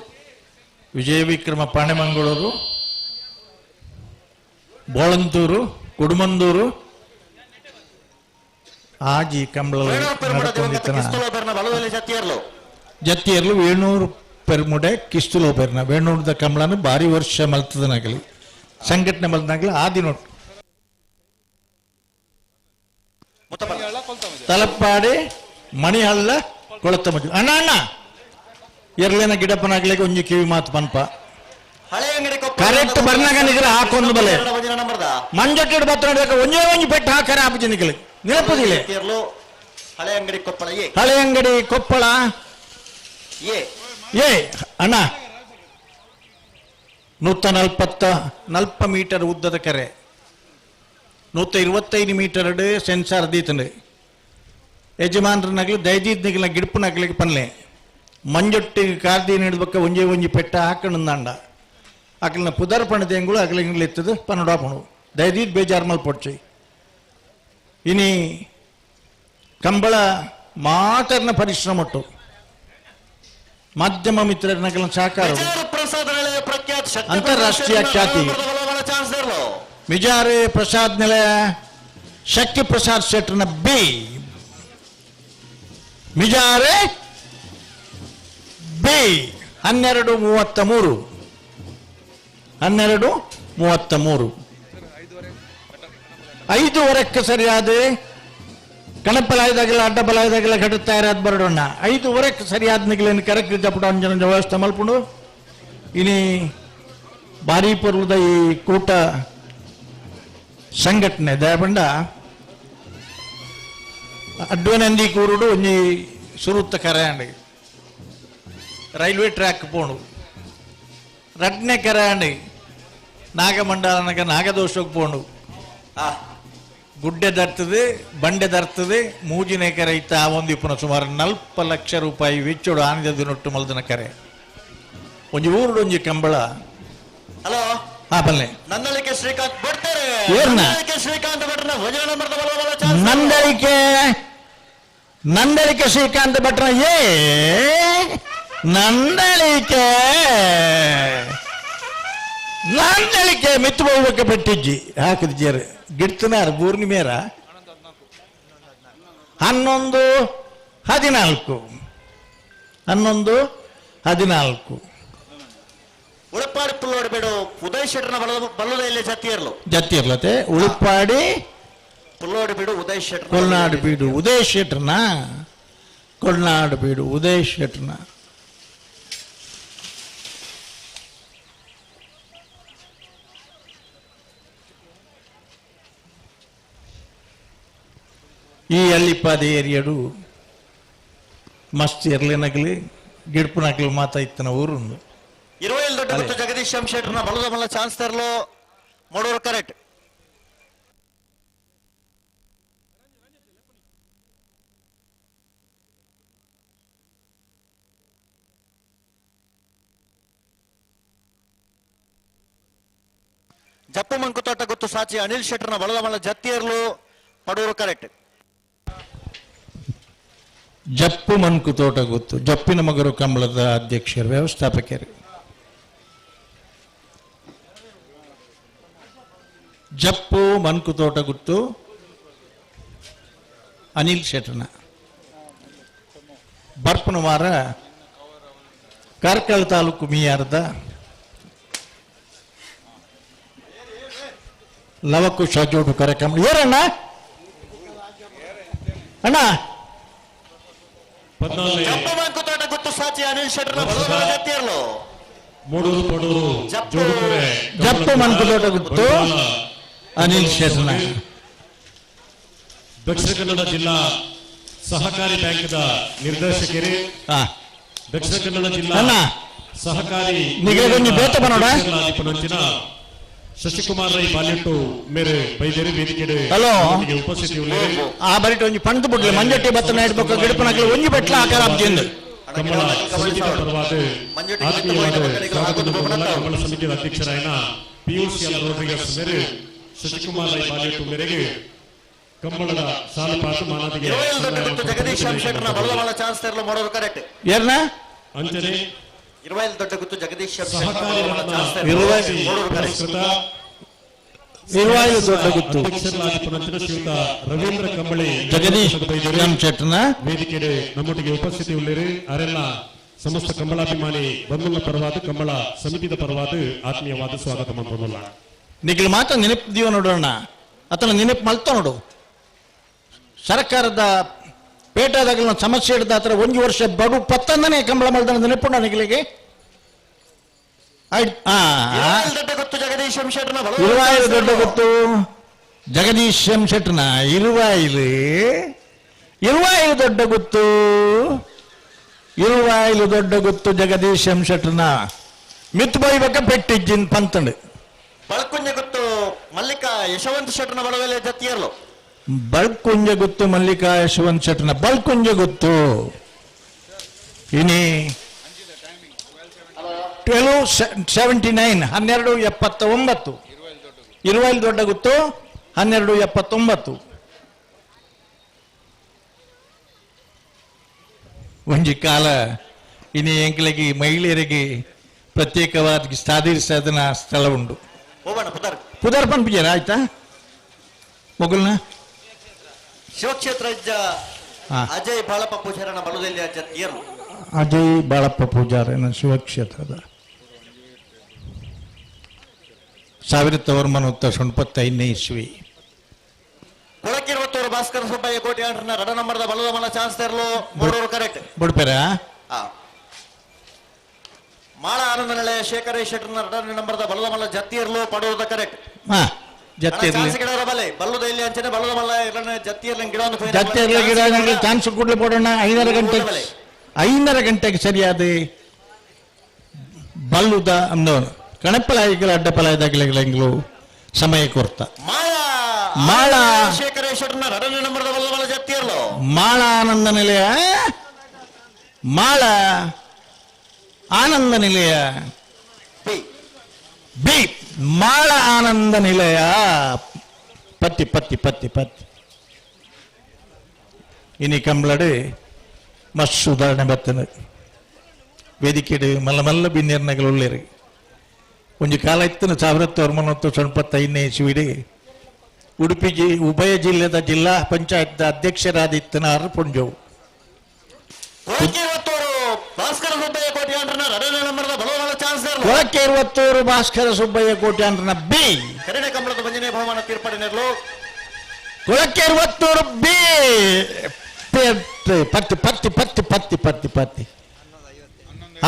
[SPEAKER 12] ವಿಜಯ ವಿಕ್ರಮ ಪಾಣೆಮಂಗಳೂರು ಬೋಳಂತೂರು ಕುಡುಮಂದೂರು ಆಜಿ ಕಂಬಳ ನಡತೊಂದಿತ್ತನ ಜತ್ತಿಯರ್ಲು ವೇಣೂರು ಪೆರ್ಮುಡೆ ಕಿಸ್ತುಲೋ ಪೆರ್ನ ವೇಣೂರದ ಕಂಬಳನ ಭಾರಿ ವರ್ಷ ಮಲ್ತದನಾಗಲಿ ಸಂಘಟನೆ ಮಲ್ತನಾಗಲಿ ಆದಿ ನೋಟ್ ತಲಪಾಡಿ ಮಣಿಹಳ್ಳ ಕೊಳತ ಮಜು ಅಣ್ಣ ಅಣ್ಣ ಎರ್ಲೇನ ಗಿಡಪ್ಪನಾಗ್ಲಿಕ್ಕೆ ಒಂಜಿ ಕಿವಿ ಮಾತು ಪನ್ಪ ಕರೆಕ್ಟ್ ಬರ್ನಾಗ ನಿಗ್ರೆ ಹಾಕೊಂದು ಬಲೆ ಮಂಜಟ್ಟಿಡ್ ಬತ್ತ ನೋಡ್ಬೇಕು ಒಂಜೇ ಒಂಜಿ ಪೆಟ್ಟು ಹಾಕರೆ ಆಪಜಿ ನಿಗಲಿ ನಿಲಪದಿಲ್ಲ ಹಳೆ ಅಂಗಡಿ ಕೊಪ್ಪಳ ಏ ಅಣ್ಣ 140 ಮೀಟರ್ ಉದ್ದದ ಕೆರೆ 125 ಮೀಟರ್ ಸೆನ್ಸಾರ್ ದೀತಂಡು ಯಜಮಾನ್ರನಾಗ್ಲಿ ದಯದೀದ್ನಿಗಿಲ್ಲ ಗಿಡಪನಾಗ್ಲಿಕ್ಕೆ ಪನ್ಲೆ ಮಂಜೊಟ್ಟಿಗೆ ಕಾರ್ದಿ ಹಿಡಿದ್ಬೇಕ ಒಂಜೇ ಒಂಜಿ ಪೆಟ್ಟ ಹಾಕಣಂದಾಂಡ ಅಕ್ಲಿನ ಪುದರ್ಪಣದ ಎಂಗಳು ಅಗ್ಲಿಂಗ್ಲಿ ಎತ್ತದು ಪನ್ನಡಾಪಣು ದಯದೀದ್ ಬೇಜಾರು ಮಲ್ಪೊಡ್ಚಿ ಇನಿ ಕಂಬಳ ಮಾತರ್ನ ಪರಿಶ್ರಮಟ್ಟು ಮಾಧ್ಯಮ ಮಿತ್ರರನ್ನ ಸಹಕಾರ ಅಂತಾರಾಷ್ಟ್ರೀಯ ಖ್ಯಾತಿ ಮಿಜಾರೆ ಪ್ರಸಾದ್ ನಿಲಯ ಶಕ್ತಿ ಪ್ರಸಾದ್ ಶೆಟ್ರನ ಬಿ ಮಿಜಾರೆ ಬಿ 12:33 5:15 ಸರಿಯಾದ ಕಣಪಲಾಯದಾಗಲ್ಲ ಅಡ್ಡಬಲಾಯದಾಗಲ್ಲ ಘಟತಾ ಇರೋದು ಬರೋಣ 5:15 ಸರಿಯಾದ ನಿಗಲೇನು ಕರೆಕ್ಟ್ ಜಪಡ ಅಂಜನ ವ್ಯವಸ್ಥೆ ಮಲ್ಪುಂಡು ಇನಿ ಭಾರಿ ಪರ್ವದ ಈ ಕೂಟ ಸಂಘಟನೆ ದಯಬಂಡ ಅಡ್ವನಂದಿ ಕೂರುಡು ಒಂಜಿ ಸುರುತ್ತ ಕರೆಯಾಂಡಿ ರೈಲ್ವೆ ಟ್ರ್ಯಾಕ್ ಪೋಣು ರಡ್ನೆ ಕರೆಯಾಂಡಿ ನಾಗಮಂಡಲನಗ ನಾಗದೋಷಕ್ಕೆ ಪೋಣು ಗುಡ್ಡೆ ದರ್ತದೆ ಬಂಡೆ ದರ್ತದೆ ಮೂಜಿನೆ ಕೆರೆ ಇತ್ತ ಆ ಒಂದು ಇಪ್ಪನ ಸುಮಾರು 40 ಲಕ್ಷ ರೂಪಾಯಿ ವೆಚ್ಚೋಡು ಆನಂದ ನೊಟ್ಟು ಮಲ್ದನ ಕೆರೆ ಒಂಜಿ ಊರುಡು ಒಂಜಿ ಕಂಬಳ
[SPEAKER 14] ಹಲೋ
[SPEAKER 12] ಹಾ ಬಲ್ಲೆ
[SPEAKER 14] ನಂದಳಿಕೆ ಶ್ರೀಕಾಂತ್ ಬರ್ತಾರೆ
[SPEAKER 12] ಏರ್ನ
[SPEAKER 14] ಶ್ರೀಕಾಂತ್ ಭಟ್ರನ ಭಜನ
[SPEAKER 12] ನಂದಳಿಕೆ ಶ್ರೀಕಾಂತ್ ಭಟ್ರ ನಂದಳಿಕೆ ಮಿತ್ತು ಹೋಗ್ಬೇಕು ಪೆಟ್ಟಿಜ್ಜಿ ಹಾಕಿದ ಜೇರು ಗಿಡ್ತನಾರ ಪೂರ್ಣಿಮೇರ 11-14
[SPEAKER 14] ಉಳಪಾಡಿ ಪುಲ್ಲೋಡಿ ಬೇಡು ಉದಯ್ ಶೆಟ್ಟರ್ನ ಬಲ್ಲದಲ್ಲಿ
[SPEAKER 12] ಜತ್ತಿರ್ಲತೆ ಉಳುಪಾಡಿ
[SPEAKER 14] ಪುಲ್ಲೋಡಿ ಬೀಡು ಉದಯ್ ಶೆಟ್ಟರ್
[SPEAKER 12] ಕೊಲ್ನಾಡು ಬೀಡು ಉದಯ್ ಶೆಟ್ಟರ್ನ ಈ ಅಲ್ಲಿಪಾದ ಏರಿಯಡು ಮಸ್ತ್ ಇರ್ಲಿನಗಲಿ ಗಿಡ್ಪುನಗಲಿ ಮಾತಾ ಇತ್ತನ ಊರುಂದು
[SPEAKER 14] 27 ದೊಡ್ಡ ಗುತ್ತು ಜಗದೀಶ್ ಎಂ ಶೆಟ್ಟರ್ನ ಬಲದ ಮಲ್ಲ ಚಾನ್ಸ್ ತರಲು ಮೂಡೂರು ಕರೆಕ್ಟ್. ಜಪ್ಪು ಮಂಕುತೋಟ ಗುತ್ತು ಸಾಚಿ ಅನಿಲ್ ಶೆಟ್ಟರ್ನ ಬಲದ ಮಲ್ಲ ಜತ್ತಿಯರ್ಲು ಪಡೂರು ಕರೆಕ್ಟ್.
[SPEAKER 12] ಜಪ್ಪು ಮನ್ಕು ತೋಟ ಗೊತ್ತು ಜಪ್ಪಿನ ಮಗರು ಕಂಬಳದ ಅಧ್ಯಕ್ಷರು ವ್ಯವಸ್ಥಾಪಕರು. ಜಪ್ಪು ಮನ್ಕು ತೋಟ ಗೊತ್ತು ಅನಿಲ್ ಶೆಟ್ಟರ್ನ ಬರ್ಪನ ವಾರ ಕಾರ್ಕಳ ತಾಲೂಕು ಮೀಯಾರದ ಲವಕುಶ ಜೋಡು ಕಾರ್ಯಕ್ರಮ ಏರಣ್ಣ ಅಣ್ಣ
[SPEAKER 14] ಜಪ್ಪು ಮಂಕುತೋಟ ಗುತ್ತು ಸಾಚಿ ಅನಿಲ್ ಶೆಟ್ಟರ್ನ ಬಲದ ಮಲ್ಲ ಜತ್ತಿಯರ್ಲು
[SPEAKER 1] ಮೂಡೂರು ಪಡೂರು
[SPEAKER 12] ಜಪ್ಪು ಮನ್ಕು ತೋಟ ಗೊತ್ತು ಅನಿಲ್ ಶೆಟ್ಟರ್ನ
[SPEAKER 1] ದಕ್ಷಿಣ ಕನ್ನಡ ಜಿಲ್ಲಾ ಸಹಕಾರಿ ಬ್ಯಾಂಕ್ದ ನಿರ್ದೇಶಕರು, ದಕ್ಷಿಣ ಕನ್ನಡ ಜಿಲ್ಲಾ ಸಹಕಾರಿ ಪನಂಚಿನ ಶಶಿಕುಮಾರ್ ರೈ ಬಾಲ್ಯಟ್ಟು ಮೇರೆ ಬೈದೇರಿ ವೇದಿಕೆ
[SPEAKER 12] ಹಲೋ
[SPEAKER 1] ಉಪಸ್ಥಿತಿ
[SPEAKER 12] ಆ ಬರಿಟ್ ಒಂಜಿ ಪಂತು ಬಿಡ್ಲಿ ಮಂಜಟ್ಟಿ ಬತ್ತನ ಇಡ್ಬೇಕು ಗಿಡಪನಕ್ಲಿ ಒಂಜಿ ಬೆಟ್ಲ ಆಕಾರ ಆಗ್ತಿಂದು
[SPEAKER 1] ಕಮಲ ಸಮಿತಿಯ ಪರವಾದ ಆತ್ಮೀಯವಾದ ಕಮಲ ಸಮಿತಿಯ ಅಧ್ಯಕ್ಷರಾಯನ ಪಿಯುಸಿ ರೋಡ್ರಿಗಸ್ ಮೇರೆ ಶಶಿಕುಮಾರ್ ರೈ ಬಾಲ್ಯಟ್ಟು ಮೇರೆಗೆ ಕಂಬಳದ ಸಾಲಪಾತು ಮಾನದಿಗೆ
[SPEAKER 14] ಜಗದೀಶ್ ಎಂ ಶೆಟ್ಟರ್ನ ಬಲದ ಮಲ್ಲ ಚಾನ್ಸ್ ತರಲು ಮೂಡೂರು ಕರೆಕ್ಟ್.
[SPEAKER 12] ಏರ್ನ
[SPEAKER 1] ಅಂಜನೆ
[SPEAKER 14] 27 ದೊಡ್ಡ ಗುತ್ತು ಜಗದೀಶ್ ಎಂ
[SPEAKER 1] ಸಹಕಾರಿ ಶ್ರೀಯುತ ರವೀಂದ್ರ ಕಂಬಳಿ
[SPEAKER 12] ಜಗದೀಶ್ ಎಂ ಶೆಟ್ಟರ್ನ
[SPEAKER 1] ವೇದಿಕೆ ನಮ್ಮೊಟ್ಟಿಗೆ ಉಪಸ್ಥಿತಿ ಉಳ್ಳೇರು ಅವರೆಲ್ಲ ಸಮಸ್ತ ಕಂಬಳಾಭಿಮಾನಿ ಬಂಧುಗಳ ಪರವಾದ ಕಂಬಳ ಸಮಿತಿಯ ಪರವಾದ ಆತ್ಮೀಯವಾದ ಸ್ವಾಗತ ಮಾಡೋಣ.
[SPEAKER 12] ನಿಖಿಲ್ ಮಾತ್ರ ನೆನಪು ದೀವ ನೋಡೋಣ ಆತನ ನೆನಪು ಮಲ್ತ ನೋಡು. ಸರ್ಕಾರದ ಪೇಟೆದಾಗಲ ಸಮಸ್ಯೆ ಹಿಡಿದ ಆತರ ಒಂದು ವರ್ಷ ಬಡು 11ನೇ ಕಂಬಳ ಮಲ್ದ ನೆನಪುಂಡ ನಿಖಿಲಿಗೆ
[SPEAKER 14] 27 ದೊಡ್ಡ ಗುತ್ತು ಜಗದೀಶ್ ಎಂ ಶೆಟ್ಟರ್ನ
[SPEAKER 12] 25 ದೊಡ್ಡ ಗುತ್ತು ಜಗದೀಶ್ ಎಂ ಶೆಟ್ಟರ್ನ 25 ದೊಡ್ಡ ಗುತ್ತು 25 ದೊಡ್ಡ ಗುತ್ತು ಜಗದೀಶ್ ಎಂ ಶೆಟ್ಟರ್ನ ಮಿತ್ ಬೈಬೇಕ ಪೆಟ್ಟಿಜ್ಜಿನ್ ಪಂತಂಡು
[SPEAKER 14] ಬಳಕುಂಜ ಗುತ್ತು ಮಲ್ಲಿಕಾ ಯಶವಂತ್ ಶೆಟ್ಟರ್ನ ಬಲದಲ್ಲಿ ಜತ್ತಿಯರ್ಲು
[SPEAKER 12] ಬಳ್ಕುಂಜ ಗುತ್ತು ಮಲ್ಲಿಕಾ ಯಶವಂತ್ ಶೆಟ್ಟರ್ನ ಬಳ್ಕುಂಜ ಗುತ್ತು ಇನಿ 1279 1279 25 ದೊಡ್ಡ ಗುತ್ತು 1279 ಒಂಜಿ ಕಾಲ ಇನಿ ಎಂಕ್ಲೆಗೆ ಮಹಿಳೆಯರಿಗೆ ಪ್ರತ್ಯೇಕವಾದ ಸಾಧಿಸಿದ ಸ್ಥಳ ಉಂಟು. ಪುದರ್ ಪಂಪಿಜರ ಆಯ್ತಾ ಮೊಗಲ್ನ
[SPEAKER 14] ಶಿವಕ್ಷೇತ್ರ ಅಜಯ್ ಬಾಳಪ್ಪ ಪೂಜಾರನ ಬಲದಲ್ಲಿ ಜತ್ತಿಯರ್ಲು
[SPEAKER 12] ಅಜಯ್ ಬಾಳಪ್ಪ ಪೂಜಾರನ ಶಿವಕ್ಷೇತ್ರದ 1995ನೇ ಇಸ್ವಿ.
[SPEAKER 14] ಕೊಳಕಿರುವತ್ತೂರು ಭಾಸ್ಕರ ಸುಬ್ಬಯ್ಯ ಕೋಟಿ ಆಂಡ್ರನ ರಡ ನಂಬರ್ದ ಬಲದ ಮಲ್ಲ ಚಾನ್ಸ್ ತರಲು ಮೂಡೂರು ಕರೆಕ್ಟ್.
[SPEAKER 12] ಬಡ್ಪೇರ
[SPEAKER 14] ಮಾಳ ಆನಂದ ನಿಲಯ ಶೇಖರೇಶ್ ಶೆಟ್ಟರ್ನ ರಡ ನಂಬರ್ದ ಬಲದ ಮಲ್ಲ ಜತ್ತಿಯರ್ಲು ಪಡೂರದ ಕರೆಕ್ಟ್. ಗಿಡ ಬಲೆ ಬಲ್ಲದ ಇಲ್ಲಿ ಅಂಚನೆ ಬಲದ ಮಲ್ಲ ಜತ್ತಿಯರ್ಲ
[SPEAKER 12] ಗಿಡ ಚಾನ್ಸ್ ಕೊಡ್ಲಿ ಕೊಡೋಣ. 5:30 ಗಂಟೆಗೆ ಸರಿಯಾದ ಬಲ್ಲುದ ಅನ್ನೋನು ಕಣಪಲಾಯಿಗಳ ಅಡ್ಡಪಲಾಯದಾಗಲೆಗಳು ಸಮಯ ಕೊಡ್ತ ಮಾಳ
[SPEAKER 14] ಶೇಖರೇಶ್ ಶೆಟ್ಟರ್ನ ರಡ ನಂಬರ್ದ ಬಲದ ಮಲ್ಲ ಜತ್ತಿಯರ್ಲು
[SPEAKER 12] ಮಾಳ ಆನಂದ ನಿಲಯ ಮಾಳ ಆನಂದ ನಿಲಯ ಬಿ ಮಾಳ ಆನಂದ ನಿಲಯ ಪತ್ತಿ ಪತ್ತಿ ಪತ್ತಿ ಪತ್ತಿ ಇನಿ ಕಂಬಳಡು ಮಸ್ತ್ ಸುಧಾರಣೆ ಬರ್ತದೆ. ವೇದಿಕೆಡು ಮಲ್ಲ ಮಲ್ಲ ಬಿನ್ನೇರ್ನಗಳುಳ್ಳೇರಿ ಒಂಜಿ ಕಾಲ ಇತ್ತನ 1995ನೇ ಇಸ್ವಿಡಿ ಉಡುಪಿ ಉಭಯ ಜಿಲ್ಲೆದ ಜಿಲ್ಲಾ ಪಂಚಾಯತ್ ಅಧ್ಯಕ್ಷರಾದಿತ್ತನ ಅರ್ಪುಂಜವು
[SPEAKER 14] ಭಾಸ್ಕರ ಸುಬ್ಬಯ್ಯ ಕೋಟಿ ಆಂಡ್ರನ ರಡ ನಂಬರ್ದ ಬಲದ ಚಾನ್ಸ್
[SPEAKER 12] ಕೊಳಕ್ಕೆ 20 ಭಾಸ್ಕರ ಸುಬ್ಬಯ್ಯ ಕೋಟಿ ಆಂಡ್ರನ ಬಿ
[SPEAKER 14] ಕರಿಣೆ ಕಂಬಳದ ಭಂಜನೆ ಬಹುಮಾನ ತೀರ್ಪಡಿನರ್ಲು
[SPEAKER 12] ಕೊಳಕ್ಕೆ 20 ಬಿ ಪತ್ತಿ ಪತ್ತಿ ಪತ್ತಿ ಪತ್ತಿ ಪತ್ತಿ ಪತ್ತಿ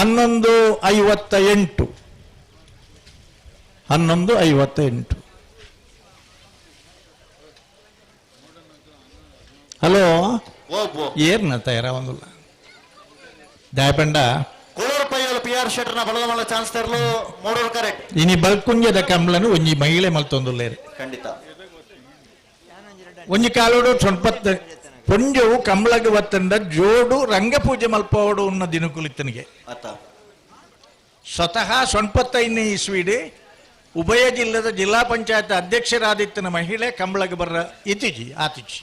[SPEAKER 12] 11:58 11:58. ಹಲೋ ಏರ್ನ ತಯಾರ ಒಂದಿಲ್ಲ ದಯಪಂಡ
[SPEAKER 14] ಕೋಳೂರು ಪೈಯಲು PR ಶೆಟ್ಟರ್ನ ಬಲದ ಮಲ್ಲ ಚಾನ್ಸ್ ತೆರಲು ಮೂಡೂರು ಕರೆಕ್ಟ್
[SPEAKER 12] ಇನಿ ಬಲ್ಕುಂಜದ ಕಂಬಳನು ಒಂಜಿ ಮಹಿಳೆ ಮಲ್ತೊಂದುಲ್ಲೇರು
[SPEAKER 14] ಖಂಡಿತ
[SPEAKER 12] ಒಂಜಿ ಕಾಲೋಡು ಸೊಂಪತ್ತ ಪೊಂಜವು ಕಂಬಳಗೆ ಒತ್ತಂಡ ಜೋಡು ರಂಗಪೂಜೆ ಮಲ್ಪೋಡು ಉನ್ನ ದಿನಕುಲಿತನಿಗೆ ಸ್ವತಃ 95ನೇ ಇಸ್ವಿಡಿ ಉಭಯ ಜಿಲ್ಲೆದ ಜಿಲ್ಲಾ ಪಂಚಾಯತ್ ಅಧ್ಯಕ್ಷರಾದಿತ್ತನ ಮಹಿಳೆ ಕಂಬಳಗೆ ಬರ್ರ ಇತಿಜಿ ಆತಿಜಿ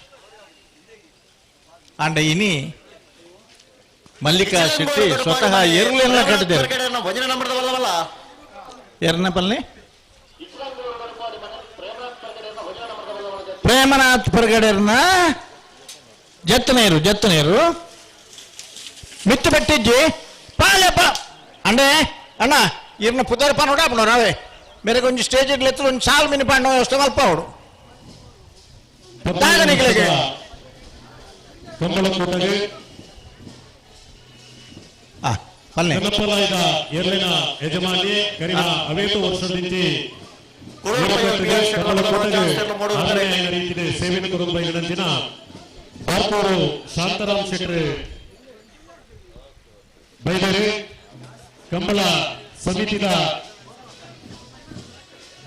[SPEAKER 12] ಅಂಡ ಇನಿ ಮಲ್ಲಿಕಾ ಶೆಟ್ಟಿ ಸ್ವತಃ ಎರ್ಲೆಲ್ಲ ಕಟ್ಟಿದ್ದಾರೆ ಎರ್ನಪಲ್ಲೆ ಪ್ರೇಮನಾಥ್ ಪರ್ಗಡೆರ್ನ ಜತ್ತನೇರು ಮಿತ್ತು ಪಟ್ಟಿಜ್ಜಿ ಪಾಲೆಪ್ಪ ಅಂಡೆ ಅಣ್ಣ ಇರ್ನ ಪುದರ್ ಪಾನೋಡ ಅಪ್ಪಣ ನಾವೇ ಮೇರೆ ಕೊಂಚ ಸ್ಟೇಜ್ ಎತ್ತು ಒಂದು ಸಾಲ್ ಮಿನಿ ಪಾಂಡ ವ್ಯವಸ್ಥೆ ಮಲ್ಪ ಅವಡು ತಾಗನಿಗಳಿಗೆ
[SPEAKER 1] ಎರ್ಲಿನ ಯಜಮಾನಿ ಕರಿಮ ಅವೇತು ವರ್ಷದಿಂಚಿ ರೀತಿಯ ಸೇವೆಯನ್ನು ಕೊಡುವ ಬಯಲಿನಂಚಿನ ಬಾರ್ಕೋರು ಶಾಂತಾರಾಮ್ ಶೆಟ್ಟಿ ಬೈದರೆ ಕಂಬಳ ಸಮಿತಿಯ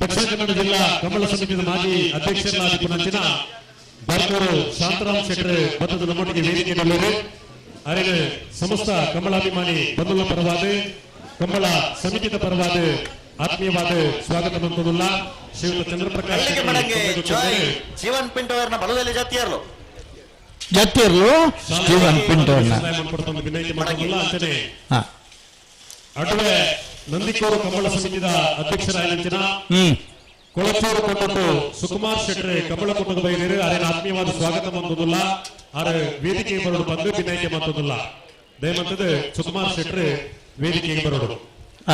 [SPEAKER 1] ದಕ್ಷಿಣ ಕನ್ನಡ ಜಿಲ್ಲಾ ಕಂಬಳ ಸಮಿತಿಯ ಮಾಜಿ ಅಧ್ಯಕ್ಷರಾದ ಬಾರ್ಕೋರು ಶಾಂತಾರಾಮ್ ಶೆಟ್ಟಿ ಬಂದದ ನಮ್ಮೊಟ್ಟಿಗೆ ವೇದಿಕೆಯಲ್ಲಿ ಅರೆಗೆ ಸಮಸ್ತ ಕಂಬಳಾಭಿಮಾನಿ ಬಂಧುಗಳ ಪರವಾದ ಕಂಬಳ ಸಮಿತಿಯ ಪರವಾದ ಆತ್ಮೀಯವಾದ ಸ್ವಾಗತ ಮಂತುಲ್ಲ ಶ್ರೀಯುತ ಚಂದ್ರಪ್ರಕಾಶ್
[SPEAKER 14] ಜೀವನ್ ಪಿಂಟೋರ್ನ ಬಲದಲ್ಲಿ ಜತ್ತಿಯರ್ಲು
[SPEAKER 12] ಸ್ಟೀವನ್ ಪಿಂಟೋರ್ನ
[SPEAKER 1] ಅಂಚನೆ ಅಡುವೆ ನಂದಿಕೋರು ಕಂಬಳ ಸಮಿತಿಯ ಅಧ್ಯಕ್ಷರಾಗಿನ ಕೊಳಚೂರು ಕೊಂಡಟ್ಟು ಸುಕುಮಾರ್ ಶೆಟ್ಟಿ ಕಂಬಳ ಕುಟುಂಬ ಬೈದೇರು ಅರೇನ ಆತ್ಮೀಯವಾದ ಸ್ವಾಗತ ಮಂತುಲ್ಲ ಆರ ವೇದಿಕೆಗೆ ಬರೋದು ಬಂದು ಭಿನ್ನೈಕೆ ಮಂತುಲ್ಲ ದಯಮಂತದ ಸುಕುಮಾರ್ ಶೆಟ್ಟಿ ವೇದಿಕೆಗೆ ಬರೋದು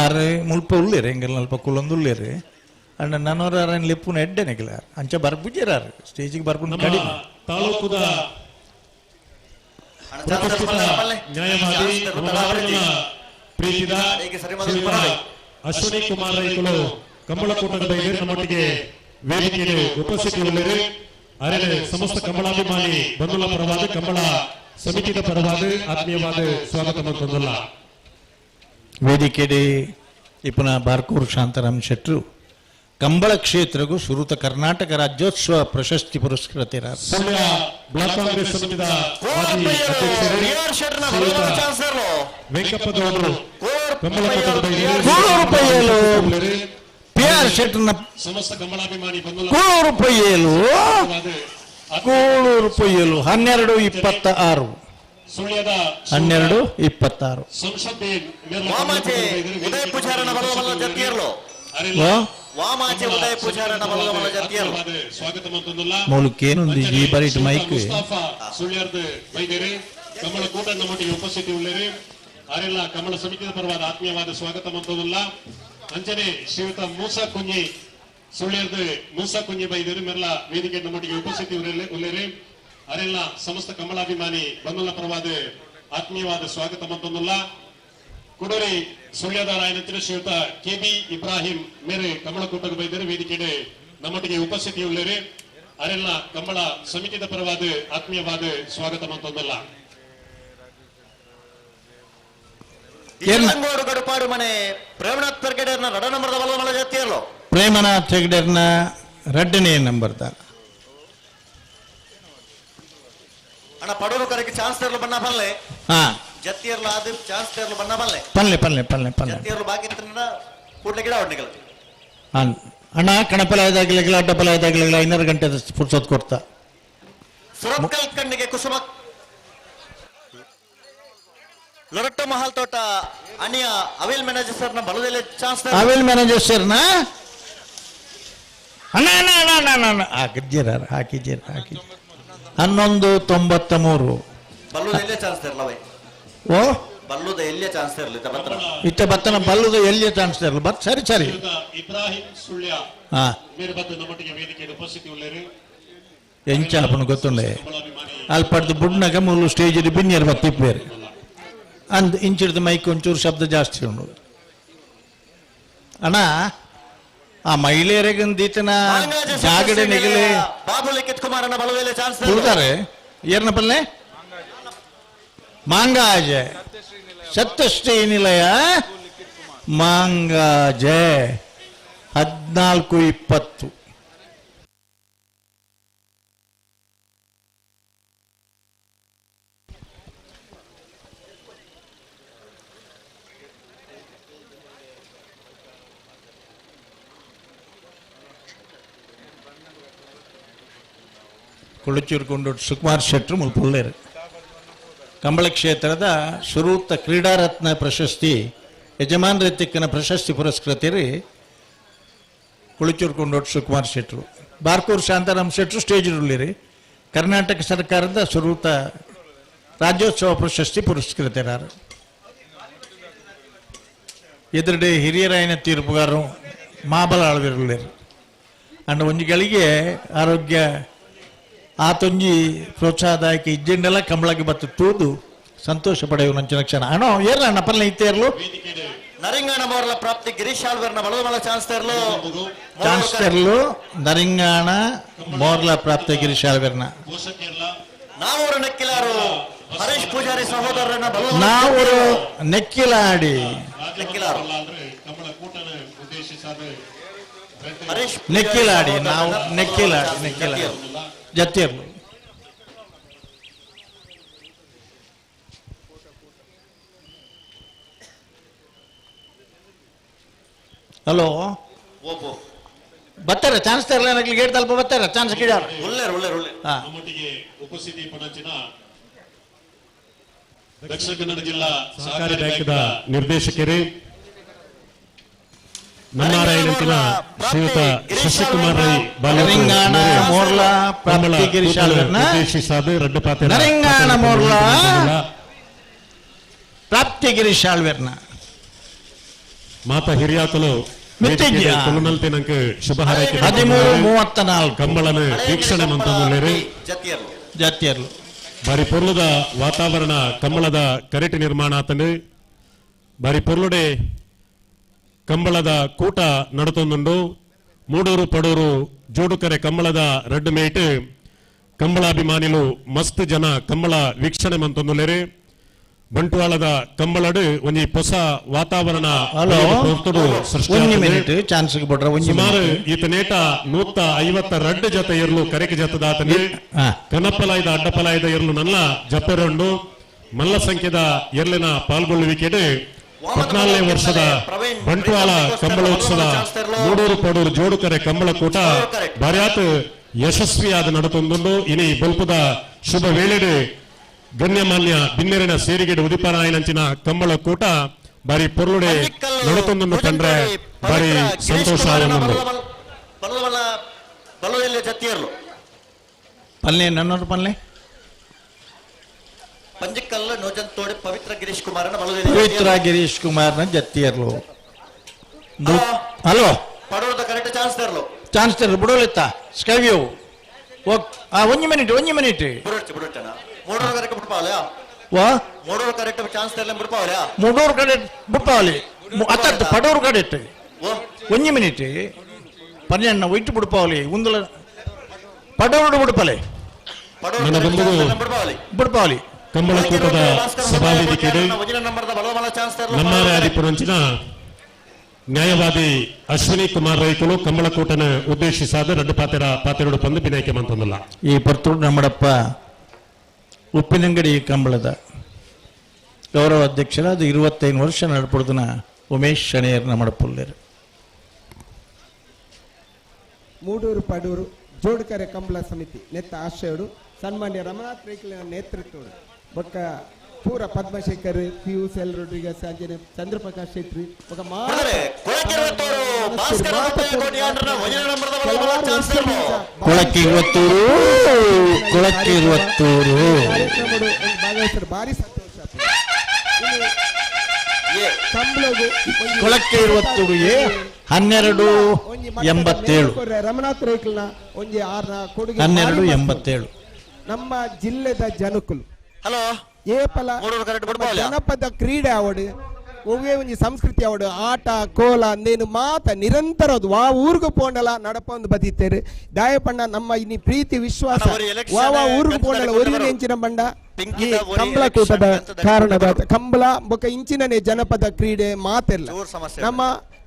[SPEAKER 12] ಆರೆ ಮುಲ್ಪ ಉಳ್ಳೇರು ಎಂಗೆಲ್ಲ ಅಲ್ಪ ಕುಲೊಂದುಳ್ಳೇರು ಅಂಡ ನನ್ನೋರ ಅರನ್ ಲೆಪ್ಪುನ ಎಡ್ಡೆನೆಗಿಲ್ಲ ಅಂಚ ಬರ್ಬುಜೇರಾರು ಸ್ಟೇಜಿಗೆ ಬರ್ಬುನ ಕಡಿಮೆ
[SPEAKER 1] ತಾಲೂಕುದ ನ್ಯಾಯವಾದಿ ಪ್ರೀತಿದ ಅಶ್ವಿನಿ ಕುಮಾರ್ ರೈತರು ಕಂಬಳಕೂಟದ ಬೈದೇರು ನಮ್ಮೊಟ್ಟಿಗೆ ವೇದಿಕೆಯಲ್ಲಿ ಉಪಸ್ಥಿತಿಯುಳ್ಳರು ಅರೆ ಸಮಸ್ತ ಕಂಬಳಾಭಿಮಾನಿ ಬಂಧುಗಳ ಪರವಾದ ಕಂಬಳ ಸಮಿತಿಯ ಪರವಾದ ಆತ್ಮೀಯವಾದ ಸ್ವಾಗತ ಮಂತೊಂದಲ್ಲ
[SPEAKER 12] ವೇದಿಕೆಡೆ ಇಪ್ಪನ ಬಾರ್ಕೂರು ಶಾಂತಾರಾಮ್ ಶೆಟ್ರು ಕಂಬಳ ಕ್ಷೇತ್ರಗೂ ಸುರುತ ಕರ್ನಾಟಕ ರಾಜ್ಯೋತ್ಸವ ಪ್ರಶಸ್ತಿ ಪುರಸ್ಕೃತರ
[SPEAKER 1] ಬ್ಲಾಕ್ ಕಾಂಗ್ರೆಸ್ ಸಮಿತಿಯ ಮಾಜಿ ಅಧ್ಯಕ್ಷರು ವೆಂಕಪ್ಪಗೌಡರು
[SPEAKER 12] PR ಶೆಟ್ರನ
[SPEAKER 1] ಸಮಸ್ತ ಕಂಬಳಾಭಿಮಾನಿ
[SPEAKER 12] ಕೂಳೂರು ಪಯ್ಯಲು 1226 1226
[SPEAKER 14] ವಾಮಾಚೆ ಉದಯ ಪೂಜಾರನ ಬಲವಲ್ಲ ಜತ್ತಿಯರ್ಲು ವಾಮಾಚೆ ಉದಯ ಪೂಜಾರನ ಬಲವಲ್ಲ ಜತ್ತಿಯರ್ಲು
[SPEAKER 1] ಸ್ವಾಗತ ಮಂತೊಂದುಲ್ಲ
[SPEAKER 12] ಮೂಲಕ್ಕೇನುಂದು ಈ ಬರಿಟ್ ಮೈಕ್
[SPEAKER 1] ಸುಳ್ಯರ್ದು ಬೈದೇರಿ ಕಂಬಳ ಕೂಟ ನಮ್ಮೊಟ್ಟಿಗೆ ಉಪಸ್ಥಿತಿ ಉಳ್ಳೇರಿ ಅರೆಲ್ಲ ಕಂಬಳ ಸಮಿತಿಯ ಪರವಾದ ಆತ್ಮೀಯವಾದ ಸ್ವಾಗತ ಮಂತೊಂದುಲ್ಲ ಅಂಚನೆ ಶ್ರೀಯುತ ಮೂಸಾ ಕುಂಜಿ ಸುಳ್ಯರ್ದು ಮೂಸಾ ಕುಂಜಿ ಬೈದೇರಿ ಮೆಲ್ಲ ವೇದಿಕೆ ನಮ್ಮೊಟ್ಟಿಗೆ ಉಪಸ್ಥಿತಿ ಉಳ್ಳೇರಿ ಅರೆಲ್ಲ ಸಮಸ್ತ ಕಂಬಳಾಭಿಮಾನಿ ಬಂಧುಗಳ ಪರವಾದ ಆತ್ಮೀಯವಾದ ಸ್ವಾಗತ ಮಂತೊಂದುಲ್ಲ ಕುಡೂರಿ ಸುಳ್ಯದ ರಾಯನಂತರ ಶ್ರೀಯುತ KB ಇಬ್ರಾಹಿಂ ಮೇರೆ ಕಂಬಳಕೂಟದ ಬೈದೇರಿ ವೇದಿಕೆಗೆ ನಮ್ಮೊಟ್ಟಿಗೆ ಉಪಸ್ಥಿತಿ ಉಳ್ಳೇರಿ ಅರೆಲ್ಲ ಕಂಬಳ ಸಮಿತಿಯ ಪರವಾದ ಆತ್ಮೀಯವಾದ ಸ್ವಾಗತ ಮಂತೊಂದಲ್ಲ
[SPEAKER 14] ಇಲ್ಲಂಗೋಡು ಗಡುಪಾಡು ಮನೆ ಪ್ರೇಮನಾಥ್ ಪರ್ಗಡೆರ್ನ ರಡ ನಂಬರ್ದ ಬಲವಲ್ಲ ಜತ್ತಿಯರ್ಲು
[SPEAKER 12] ಪ್ರೇಮನಾಥ್ ಹೆಗ್ಡೆರ್ನ ರಡ್ಡನೇ ನಂಬರ್ದ
[SPEAKER 14] ಅಣ್ಣ ಪಡೂರು ಕರೆಗೆ ಚಾನ್ಸ್ ತೆರಲು ಬಣ್ಣ ಬಲ್ಲೆ
[SPEAKER 12] ಹಾ
[SPEAKER 14] ಜತ್ತಿಯರ್ಲು ಆದ ಚಾನ್ಸ್ ತೆರಲು ಬಣ್ಣ ಬಲ್ಲೆ
[SPEAKER 12] ಪಲ್ಲೆ
[SPEAKER 14] ಜತ್ತಿಯರ್ಲು ಬಾಕಿ ಕೂಡಲೇ ಗಿಡ ಹೊಡ್ನಿಗಳು
[SPEAKER 12] ಅಣ್ಣ ಕಣಪಲಾಯದಾಗಲಿಲ್ಲ ಅಡ್ಡಪಲಾಯದಾಗಲಿಲ್ಲ 12 ಗಂಟೆ ಪುರ್ಸೊತ್ ಕೊಡ್ತಾ
[SPEAKER 14] ಸುರತ್ಕಲ್ ಕಣ್ಣಿಗೆ ಕುಸುಮ ಲೊರಟ್ಟ ಮಹಲ್ ತೋಟ ಅನಿಯ ಅವಿಲ್ ಮ್ಯಾನೇಜರ್ ಸರ್ನ ಬಲದಲ್ಲಿ ಚಾನ್ಸ್
[SPEAKER 12] ಅವಿಲ್ ಮ್ಯಾನೇಜರ್ ಸರ್ನ ಅಣ್ಣ ಹಾಕಿದ್ದೀರ 1193
[SPEAKER 14] ಬಲ್ಲುದ ಎಲ್ಲೇ ಚಾನ್ಸ್ ತೆರಲವೇ
[SPEAKER 12] ಓ
[SPEAKER 14] ಬಲ್ಲುದ ಎಲ್ಲೇ ಚಾನ್ಸ್ ತೆರಲು
[SPEAKER 12] ಇತ್ತ ಬತ್ತನ ಬಲ್ಲುದ ಎಲ್ಲಿಯ ಚಾನ್ಸ್ ತೆರಲು ಬತ್ ಸರಿ
[SPEAKER 1] ಇಬ್ರಾಹಿಂ ಸುಳ್ಯ
[SPEAKER 12] ಹಾ
[SPEAKER 1] ಮೇರೆ ಬಂದು ನಮ್ಮೊಟ್ಟಿಗೆ ವೇದಿಕೆಗೆ ಉಪಸ್ಥಿತಿ ಉಳ್ಳೇರಿ
[SPEAKER 12] ಎಂಚಾಪನು ಗೊತ್ತುಂಡೆ ಅಲ್ಪಡ್ದು ಬುಡ್ನಾಗ ಮೂಲು ಸ್ಟೇಜ್ ಬಿನ್ನಿಯರ್ ಬತ್ತಿಪ್ಪೇರು ಅಂದ್ ಇಂಚಿಡ್ದು ಮೈಕ್ ಒಂಚೂರು ಶಬ್ದ ಜಾಸ್ತಿ ಉಂಡು ಅಣ್ಣ ಆ ಮಹಿಳೆಯರಿಗಂದೀತನ ಜಾಗಡೆ ನೆಗಲೆ
[SPEAKER 14] ಬಾಬು ಲಿಖಿತ್ ಕುಮಾರನ ಬಲದಲ್ಲಿ ಚಾನ್ಸ್
[SPEAKER 12] ಉಳ್ತಾರೆ ಏರ್ನ ಪಲ್ಲೆ ಮಾಂಗಾಜೆ ಸತ್ಯಶ್ರೀ ನಿಲಯ ಮಾಂಗಾಜೆ 14:20. ಕುಳಚೂರ್ಕೊಂಡು ಸುಕುಮಾರ್ ಶೆಟ್ರು ಮುಲ್ಪುಳ್ಳೇರು. ಕಂಬಳ ಕ್ಷೇತ್ರದ ಶ್ರೂತ ಕ್ರೀಡಾರತ್ನ ಪ್ರಶಸ್ತಿ ಯಜಮಾನ್ ತಿಕ್ಕನ ಪ್ರಶಸ್ತಿ ಪುರಸ್ಕೃತರು ಕುಳಚೂರ್ಕೊಂಡು ಸುಕುಮಾರ್ ಶೆಟ್ರು. ಬಾರ್ಕೂರ್ ಶಾಂತಾರಾಮ್ ಶೆಟ್ರು ಸ್ಟೇಜ್ ರೂಲಿರಿ. ಕರ್ನಾಟಕ ಸರ್ಕಾರದ ಶ್ರೂತ ರಾಜ್ಯೋತ್ಸವ ಪ್ರಶಸ್ತಿ ಪುರಸ್ಕೃತರಾರು. ಎದುರುಡೆ ಹಿರಿಯರಾಯನ ತೀರ್ಪುಗಾರರು ಮಾಬಲ ಆಳ್ವಿರುಳ್ಳೇರು. ಅಂಡ್ ಒಂಜಿಗಳಿಗೆ ಆರೋಗ್ಯ ಆತೊಂಜಿ ಪ್ರೋತ್ಸಾಹದಾಯಕ ಇಜ್ಜೆಂಡೆಲ್ಲ ಕಂಬಳಕ್ಕೆ ಬತ್ತು ತೂದು ಸಂತೋಷ ಪಡೆಯುವ ನಂಚಿನ ಕ್ಷಣ. ಅಣ್ಣೋ ಏರ ನಪಲ್ನ ಇತ್ತೇರ್ಲು
[SPEAKER 14] ನರಿಂಗಾಣ ಮೋರ್ಲ ಪ್ರಾಪ್ತಿ ಗಿರೀಶ್ ಆಳ್ವರ್ನ ಬಲದಮಲ
[SPEAKER 12] ಚಾನ್ಸ್ಲರ್ಲು ನರಿಂಗಾಣ ಮೋರ್ಲ ಪ್ರಾಪ್ತಿ ಗಿರೀಶ್ ಆಳ್ವರ್ನ
[SPEAKER 14] ನಾವೂರು ನೆಕ್ಕಿಲಾರು ಹರೀಶ್ ಪೂಜಾರಿ ಸಹೋದರರನ್ನ
[SPEAKER 12] ನಾವೂರು ನೆಕ್ಕಿಲಾಡಿ ನೆಕ್ಕಿಲಾಡಿ ನಾವು ನೆಕ್ಕಿಲಾಡಿ ಜತ್ತೀರ್ಲು. ಹಲೋ ಬರ್ತಾರೆ ಚಾನ್ಸ್ ತರಲ ಗೇಟ್ ತಲುಪ ಬರ್ತಾರೆ ಚಾನ್ಸ್ ಕಿಡ್ಯಾರ
[SPEAKER 1] ಉಪಸ್ಥಿತಿ ಪಡಂಚಿನ ದಕ್ಷಿಣ ಕನ್ನಡ ಜಿಲ್ಲಾ ಸಹಕಾರಿ ಬ್ಯಾಂಕ್ದ ನಿರ್ದೇಶಕರೇ ನನ್ನಾರಾಯಣಂತಿನ ಶ್ರೀಯುತ ಶಶಿಕುಮಾರ್ ರೈ
[SPEAKER 12] ನರಿಂಗಾಣ ಮೋರ್ಲ ಪ್ರಾಪ್ತಿ ಗಿರೀಶ್ ಆಳ್ವರ್ನ ನರಿಂಗಾಣ ಮೋರ್ಲ ಪ್ರಾಪ್ತಿ ಗಿರೀಶ್ ಆಳ್ವರ್ನ
[SPEAKER 1] ಮಾತಾ ಹಿರಿಯಾತಲು ಕೊಲ್ಲನಲ್ತಿನಂಕ ಶುಭ ಹಾರೈಕೆ
[SPEAKER 12] 13:34
[SPEAKER 1] ಕಂಬಳನ ವೀಕ್ಷಣೆ ಮಂತಂದುಲ್ಲೇರಿ
[SPEAKER 12] ಜತ್ಯರ್ಲು
[SPEAKER 1] ಬಾರಿ ಪೊರ್ಲುದ ವಾತಾವರಣ ಕಂಬಳದ ಕರೆಟ್ ನಿರ್ಮಾಣ ಆತನು ಬಾರಿ ಪೊರ್ಲುಡೆ ಕಂಬಳದ ಕೂಟ ನಡತೊಂದುಂಡು ಮೂಡೂರು ಪಡೂರು ಜೋಡುಕರೆ ಕಂಬಳದ ರೆಡ್ ಮೇಟ್ ಕಂಬಳಾಭಿಮಾನಿಲು ಮಸ್ತ್ ಜನ ಕಂಬಳ ವೀಕ್ಷಣೆ ಮಂತೊಂದುಲ್ಲೇರಿ ಬಂಟ್ವಾಳದ ಕಂಬಳಡು ಒಂಜಿ ಹೊಸ ವಾತಾವರಣ ಸುಮಾರು ಈತನೇಟ 150 ರಡ್ಡು ಜೊತೆ ಇರ್ಲು ಕರೆಕೆ ಜತದಾತನೇ ಕನಪಲಾಯದ ಅಡ್ಡಪಲಾಯದ ಇರ್ಲು ನನ್ನ ಜಪ್ಪೆರೊಂಡು ಮಲ್ಲ ಸಂಖ್ಯೆದ ಎರ್ಲಿನ ಪಾಲ್ಗೊಳ್ಳುವಿಕೆಡು 14ನೇ ವರ್ಷದ ಬಂಟ್ವಾಳ ಕಂಬಳೋತ್ಸವ ಮೂಡೂರು ಪಡೂರು ಜೋಡುಕರೆ ಕಂಬಳ ಕೂಟ ಬಾರ್ಯಾತ್ ಯಶಸ್ವಿಯಾದ ನಡತೊಂದುಂಡು ಇನಿ ಬಲ್ಪದ ಶುಭ ವೇಳೆಡು ಗಣ್ಯಮಾನ್ಯ ಬಿನ್ನೆರಿನ ಸೇರಿಗೆಡು ಉದಿಪರಾಯನಂಚಿನ ಕಂಬಳ ಕೂಟ ಬಾರಿ ಪೊರ್ಲುಡೆ ನಡತೊಂದು ಕಂಡ್ರೆ ಬಾರಿ ಸಂತೋಷ
[SPEAKER 12] ಪಲ್ಲೆ ನನ್ನೂರು ಪಲ್ಲೆ
[SPEAKER 14] ಪಂಜಿಕಲ್ಲ ನೋಜಂತೋಡಿ ಪವಿತ್ರ ಗಿರೀಶ್ ಕುಮಾರ್ನ
[SPEAKER 12] ಜತ್ತಿಯರ್ಲು ಹಲೋ
[SPEAKER 14] ಪಡೋದ ಕರೆಕ್ಟ್ ಚಾನ್ಸ್ ತರ್ಲು
[SPEAKER 12] ಚಾನ್ಸ್ ತರ್ಲು ಬಿಡೋಲಿತ್ತ ಸ್ಕೈವ್ಯೂ ಒಂಜಿ ಮಿನಿಟ್
[SPEAKER 14] ಬಿಡುಟ್ಟಣ ಮೂಡೂರು ಕರೆಕ್ಟ್ ಬಿಡ್ಪಾವಲ್ಲ ಮೂಡೂರು ಕರೆಕ್ಟ್ ಚಾನ್ಸ್ ತರ್ಲ ಬಿಡ್ಪಾವಲ್ಲ
[SPEAKER 12] ಮೂಡೂರು ಕರೆಕ್ಟ್ ಬಿಡ್ಪಾವಲಿ ಅತ್ತ ಪಡೂರು ಕರೆಕ್ಟ್ ಒಂಜಿ ಮಿನಿಟ್ ಪನ್ನೆಣ್ಣ ಇಟ್ಟು ಬಿಡ್ಪಾವಲಿ ಉಂದುಲ ಪಡೂರು ಬಿಡ್ಪಲೆ ಬಿಡ್ಪಾವಲಿ
[SPEAKER 1] ಕಂಬಳ ಕೂಟದ ಸಭಾವೇದಿಕೆಡು ನಮ್ಮಾರಾದಿಪುರಂಚಿನ ನ್ಯಾಯವಾದಿ ಅಶ್ವಿನಿ ಕುಮಾರ್ ರೈತರು ಕಂಬಳ ಕೂಟನ ಉದ್ದೇಶಿಸಾದ ರಡ್ಡು ಪಾತೆರಡು ಪಂದು ಬಿನಾಯ್ಕೆ ಮಂತಂದಲ್ಲ
[SPEAKER 12] ಈ ಪರ್ತೂರು ನಮ್ಮಡಪ್ಪ ಉಪ್ಪಿನಂಗಡಿ ಕಂಬಳದ ಗೌರವ ಅಧ್ಯಕ್ಷರಾದ 25 ವರ್ಷ ನಡ್ಪಡ್ದನ ಉಮೇಶ್ ಶಣಿಯರ್ ನಮ್ಮಡಪ್ಪುಲ್ಲೇರು
[SPEAKER 7] ಮೂಡೂರು ಪಡೂರು ಜೋಡುಕರೆ ಕಂಬಳ ಸಮಿತಿ ನೆತ್ತ ಆಶ್ರಯಡು ಸನ್ಮಾನ್ಯ ರಮನಾಥ್ ರೈಕಲಿನ ನೇತೃತ್ವಡು ಬೊಕ್ಕ ಪೂರ ಪದ್ಮಶೇಖರ್ ಪಿಯೂಸ್ ಎಲ್ ರೊಡ್ರಿಗಸ್ ಅಂಜನೆ ಚಂದ್ರಪ್ರಕಾಶ್ ಶೆಟ್ಟಿ ఒక ಭಾರಿ ಸಂತೋಷ
[SPEAKER 12] ಕೊಳಕ್ಕೆ 12:87
[SPEAKER 7] ರಮನಾಥ್ ರೈಕಲ್ನ ಒಂಜಿ ಆರ್ನ ಕೊಡುಗೆ
[SPEAKER 12] 12:87
[SPEAKER 7] ನಮ್ಮ ಜಿಲ್ಲೆದ ಜನಕುಲು
[SPEAKER 14] ಹಲೋ
[SPEAKER 7] ಏಪಲ ಜನಪದ ಕ್ರೀಡೆ ಆವಡು ಒವ್ವೇ ಒಂಜಿ ಸಂಸ್ಕೃತಿ ಅವಡು ಆಟ ಕೋಲ ಅಂದೇನು ಮಾತ ನಿರಂತರ ಅದು ವಾ ಊರ್ಗು ಪೋಂಡಲ ನಡಪೊಂದು ಬದಿತ್ತೇರು ದಾಯಪಣ್ಣ ನಮ್ಮ ಇನಿ ಪ್ರೀತಿ ವಿಶ್ವಾಸ ವಾ ಊರ್ಗು ಪೋಂಡಲ ಒರಿವಿನ ಇಂಚಿನ ಬಂಡ ಈ ಕಂಬಳ ಕೂಟದ ಕಾರಣದ ಕಂಬಳ ಬೊಕ ಇಂಚಿನನೇ ಜನಪದ ಕ್ರೀಡೆ ಮಾತೆಲ್ಲ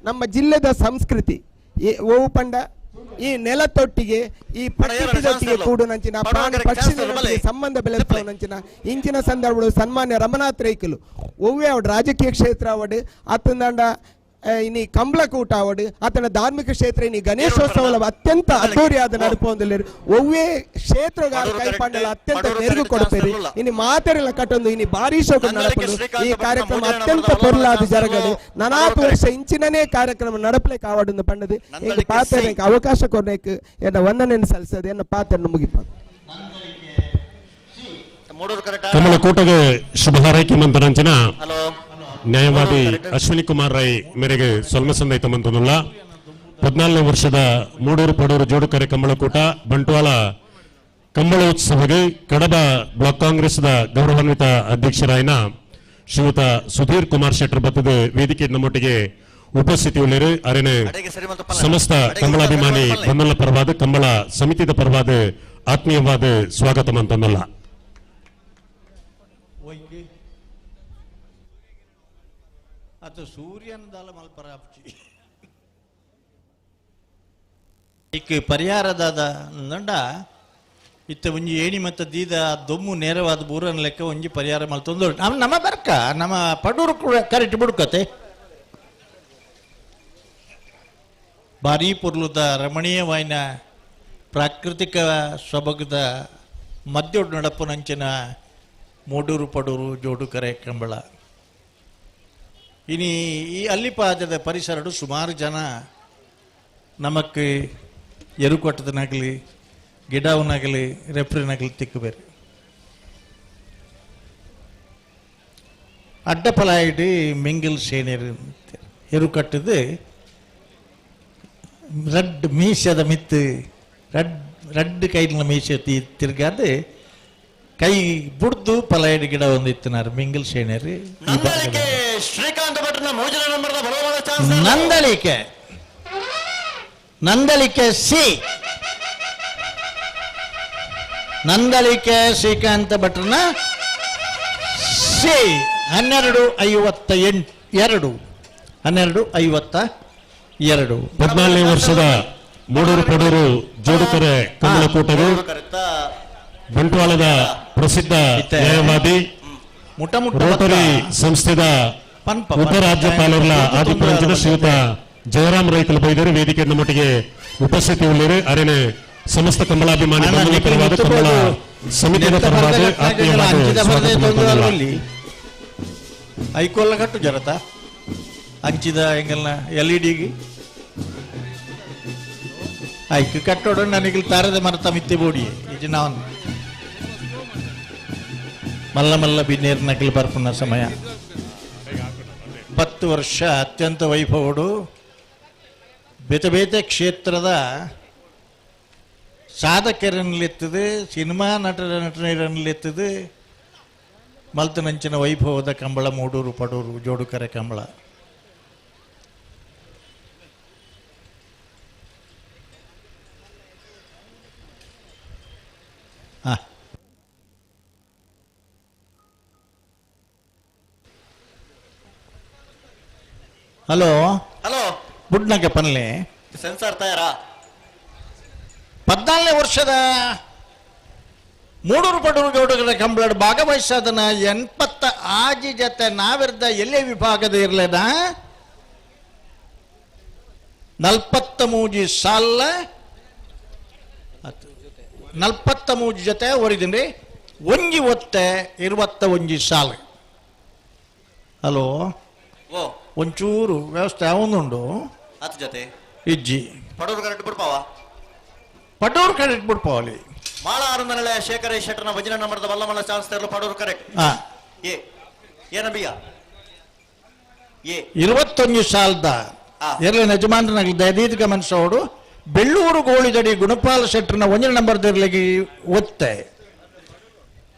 [SPEAKER 7] ನಮ್ಮ ಜಿಲ್ಲೆದ ಸಂಸ್ಕೃತಿ ಓವು ಪಂಡ ಈ ನೆಲತೊಟ್ಟಿಗೆ ಈ ಪಟ್ಟಿಗೆ ಕೂಡು ನಂಚಿನ ಪ್ರಾಣಿ ಪಕ್ಷಿ ಸಂಬಂಧ ಬೆಳೆಸ್ತಾವ ನಂಚಿನ ಇಂಚಿನ ಸಂದರ್ಭಗಳು ಸನ್ಮಾನ್ಯ ರಮನಾಥ್ ರೈಕಲು ಒವ್ವೇ ಅವಡು ರಾಜಕೀಯ ಕ್ಷೇತ್ರ ಅವಡು ಅತ್ತಂದ ಇನಿ ಕಂಬಳ ಕೂಟ ಅವಡು ಅತನ ಧಾರ್ಮಿಕ ಕ್ಷೇತ್ರ ಇನಿ ಗಣೇಶೋತ್ಸವ ಅತ್ಯಂತ ಅದ್ದೂರಿಯಾದ ನಡುಪೊಂದಿಲ್ಲ ಒವ್ವೇ ಕ್ಷೇತ್ರಗಾರ ಕೈಪಾಂಡಲ ಅತ್ಯಂತ ಮೆರುಗು ಕೊಡ್ತೇವೆ ಇನಿ ಮಾತೆರೆಲ್ಲ ಕಟ್ಟೊಂದು ಇನಿ ಭಾರಿ ಶೋಕ ನಡಪಲು ಈ ಕಾರ್ಯಕ್ರಮ ಅತ್ಯಂತ ಪೊರ್ಲಾದ ಜರಗಡೆ 40 ವರ್ಷ ಇಂಚಿನನೇ ಕಾರ್ಯಕ್ರಮ ನಡಪಲಿಕ್ಕೆ ಆವಡನ್ನು ಪಂಡದು ಈಗ ಪಾತ್ರಕ್ಕೆ ಅವಕಾಶ ಕೊರ್ನೇಕ್ ಎನ್ನ ವಂದನೆಯನ್ನು ಸಲ್ಲಿಸದೆ ಎನ್ನ ಪಾತ್ರನ್ನು ಮುಗಿಪ
[SPEAKER 1] ಕಮಲ ಕೂಟಗೆ ಶುಭ ಹಾರೈಕೆ ಮಂತನಂಚಿನ ನ್ಯಾಯವಾದಿ ಅಶ್ವಿನಿ ಕುಮಾರ್ ರೈ ಮೇರೆಗೆ ಸೊಲ್ಮಸಂದೈತ ಮಂತನುಲ್ಲ 14ನೇ ವರ್ಷದ ಮೂಡೂರು ಪಡೂರು ಜೋಡುಕರೆ ಕಂಬಳಕೂಟ ಬಂಟ್ವಾಳ ಕಂಬಳೋತ್ಸವಗೆ ಕಡಬ ಬ್ಲಾಕ್ ಕಾಂಗ್ರೆಸ್ದ ಗೌರವಾನ್ವಿತ ಅಧ್ಯಕ್ಷರಾಯಿನ ಶ್ರೀಯುತ ಸುಧೀರ್ ಕುಮಾರ್ ಶೆಟ್ಟರ್ ಬತ್ತದ ವೇದಿಕೆ ನಮ್ಮೊಟ್ಟಿಗೆ ಉಪಸ್ಥಿತಿ ಉಳ್ಳೇರು ಅರೇನೆ ಸಮಸ್ತ ಕಂಬಳಾಭಿಮಾನಿ ಬಂಧುల ಪರವಾದ ಕಂಬಳ ಸಮಿತಿದ ಪರವಾದ ಆತ್ಮೀಯವಾದ ಸ್ವಾಗತ ಮಂತನಲ್ಲ
[SPEAKER 12] ಅದು ಸೂರ್ಯನ ದಾಲ ಮಲ್ಪರಾಪ್ಚಿ ಇಕ್ಕೆ ಪರಿಹಾರದಾದ ನಂಡ ಇತ್ತ ಒಂಜಿ ಏಣಿ ಮತ್ತು ದೀದ ದೊಮ್ಮು ನೇರವಾದ ಬೂರನ ಲೆಕ್ಕ ಒಂಜಿ ಪರಿಹಾರ ಮಲ್ತೊಂದು ನಮ್ಮ ಬರ್ಕ ನಮ್ಮ ಪಡೂರು ಕರೆಕ್ಟ್ ಬಿಡ್ಕತೆ ಭಾರಿ ಪೊರ್ಲುದ ರಮಣೀಯವಾಯಿನ ಪ್ರಾಕೃತಿಕ ಸೊಬಗದ ಮಧ್ಯೋಡು ನಡಪುನಂಚಿನ ಮೂಡೂರು ಪಡೂರು ಜೋಡುಕರೆ ಕಂಬಳ ಇನಿ ಈ ಅಲ್ಲಿಪಾದದ ಪರಿಸರಡು ಸುಮಾರು ಜನ ನಮಕ್ಕೆ ಎರುಕೊಟ್ಟದನಾಗಲಿ ಗಿಡವನಾಗಲಿ ರೆಫ್ರಿನಾಗಲಿ ತಿಕ್ಕಬೇರೆ ಅಡ್ಡಪಲಾಯಿಡು ಮಿಂಗಲ್ ಸೇನೇರು ಎರುಕಟ್ಟದು ರಡ್ ಮೀಸದ ಮಿತ್ತು ರಡ್ ಕೈಲಿನ ಮೀಸೆ ತಿರ್ಗಾದು ಕೈ ಬುಡ್ದು ಪಲಾಯಿಡು ಗಿಡ ಒಂದಿತ್ತಿನಾರು ಮಿಂಗಲ್ ಸೇನೇರು
[SPEAKER 14] ಶ್ರೀಕಾಂತ್ ಭಟ್ನ ಮೋಜನ ನಂಬರ್ದ ಬಲವಾದ
[SPEAKER 12] ನಂದಲಿಕೆ ಸಿ ನಂದಲಿಕೆ ಶ್ರೀಕಾಂತ ಭಟ್ರನ ಸಿ 12:52
[SPEAKER 1] 14ನೇ ವರ್ಷದ ಮೂಡೂರು ಪಡೂರು ಜೋಡುಕರೆ ಕಂಬಳಕೂಟವು ಬಂಟ್ವಾಳದ ಪ್ರಸಿದ್ಧ ನ್ಯಾಯವಾದಿ ರೋಟರಿ ಸಂಸ್ಥೆದ ಉಪರಾಜ್ಯಪಾಲರ ಆದಿಪರಂಜನ ಶ್ರೀಯುತ ಜಯರಾಮ್ ರೈಕಲ್ ಬೈದರು ವೇದಿಕೆ ನಮ್ಮೊಟ್ಟಿಗೆ ಉಪಸ್ಥಿತಿ ಉಳ್ಳೇರು ಅರೇನೆ ಸಮಸ್ತ ಕಂಬಳಾಭಿಮಾನಿ ಬಂಧುಗಳ ಪರವಾದ ಕಂಬಳ ಸಮಿತಿಯ ಪರವಾದ ಆತ್ಮೀಯವಾದ
[SPEAKER 12] ಐಕೋಲ್ಲ ಕಟ್ಟು ಜರತ ಹಂಚಿದ ಹೆಂಗಲ್ನ LED ಐಕ್ ಕಟ್ಟೋಡು ನನಗೆ ತಾರದ ಮರತ ಮಿತ್ತೆ ಬೋಡಿ ಇದು ನಾವು ಮಲ್ಲ ಮಲ್ಲ ಬಿನ್ನೇರ್ ನಕಲಿ ಬರ್ಪುನ ಸಮಯ 10 ವರ್ಷ ಅತ್ಯಂತ ವೈಭವಡು ಬೇತೆ ಬೇತೆ ಕ್ಷೇತ್ರದ ಸಾಧಕರನ್ನೆತ್ತದೆ ಸಿನಿಮಾ ನಟನೆರನ್ನೆತ್ತದೆ ಮಲ್ತನಂಚಿನ ವೈಭವದ ಕಂಬಳ ಮೂಡೂರು ಪಡೂರು ಜೋಡುಕರೆ ಕಂಬಳ ಹಲೋ ಬುಡ್ನಕ್ಕೆ ಪನ್ಲೆ
[SPEAKER 14] ಸೆನ್ಸಾರ್ ತಯಾರಾ
[SPEAKER 12] 14ನೇ ವರ್ಷದ ಮೂಡೂರು ಪಡೂರು ಜೋಡುಕರೆ ಕಂಬಳ ಭಾಗವಹಿಸದನ 80 ಆಜಿ ಜೊತೆ ನಾವಿರ್ದ ಎಲ್ಲೇ ವಿಭಾಗದ ಇರ್ಲೇದ 43 ಸಾಲ 43 ಜೊತೆ ಒರಿದಿನ್ರಿ ಒಂಜಿ ಒತ್ತೆ 21 ಸಾಲ ಹಲೋ ಒಂಚೂರು ವ್ಯವಸ್ಥೆ ಅವನುಂಡು
[SPEAKER 14] ಹತ್ತು ಜೊತೆ
[SPEAKER 12] ಇಜ್ಜಿ
[SPEAKER 14] ಪಡೂರು ಕರೆಕ್ಟ್ ಬಿಡ್ಪಾವ
[SPEAKER 12] ಪಡೂರು ಕರೆಕ್ಟ್ ಬಿಡ್ಪಾವಲಿ
[SPEAKER 14] ಮಾಳ ಆರುನಲೆ ಶೇಖರ ಶೆಟ್ಟರ್ನ ವಜನ ನಂಬರ್ದ ಬಲ್ಲಮಲ್ಲ ಚಾನ್ಸ್ ತೆರಲು ಪಡೂರು ಕರೆಕ್ಟ್ ಏನಬಿಯ
[SPEAKER 12] 21 ಸಾಲದ ಎರ್ಲೆ ಯಜಮಾನನಾಗಲಿ ದಯದೀರ್ಘ ಮನಸ್ಸೋಡು ಬೆಳ್ಳೂರು ಗೋಳಿದಡಿ ಗುಣಪಾಲ ಶೆಟ್ಟರ್ನ ಒಂಜನ ನಂಬರ್ದಿರ್ಲಿಗೆ ಒತ್ತೆ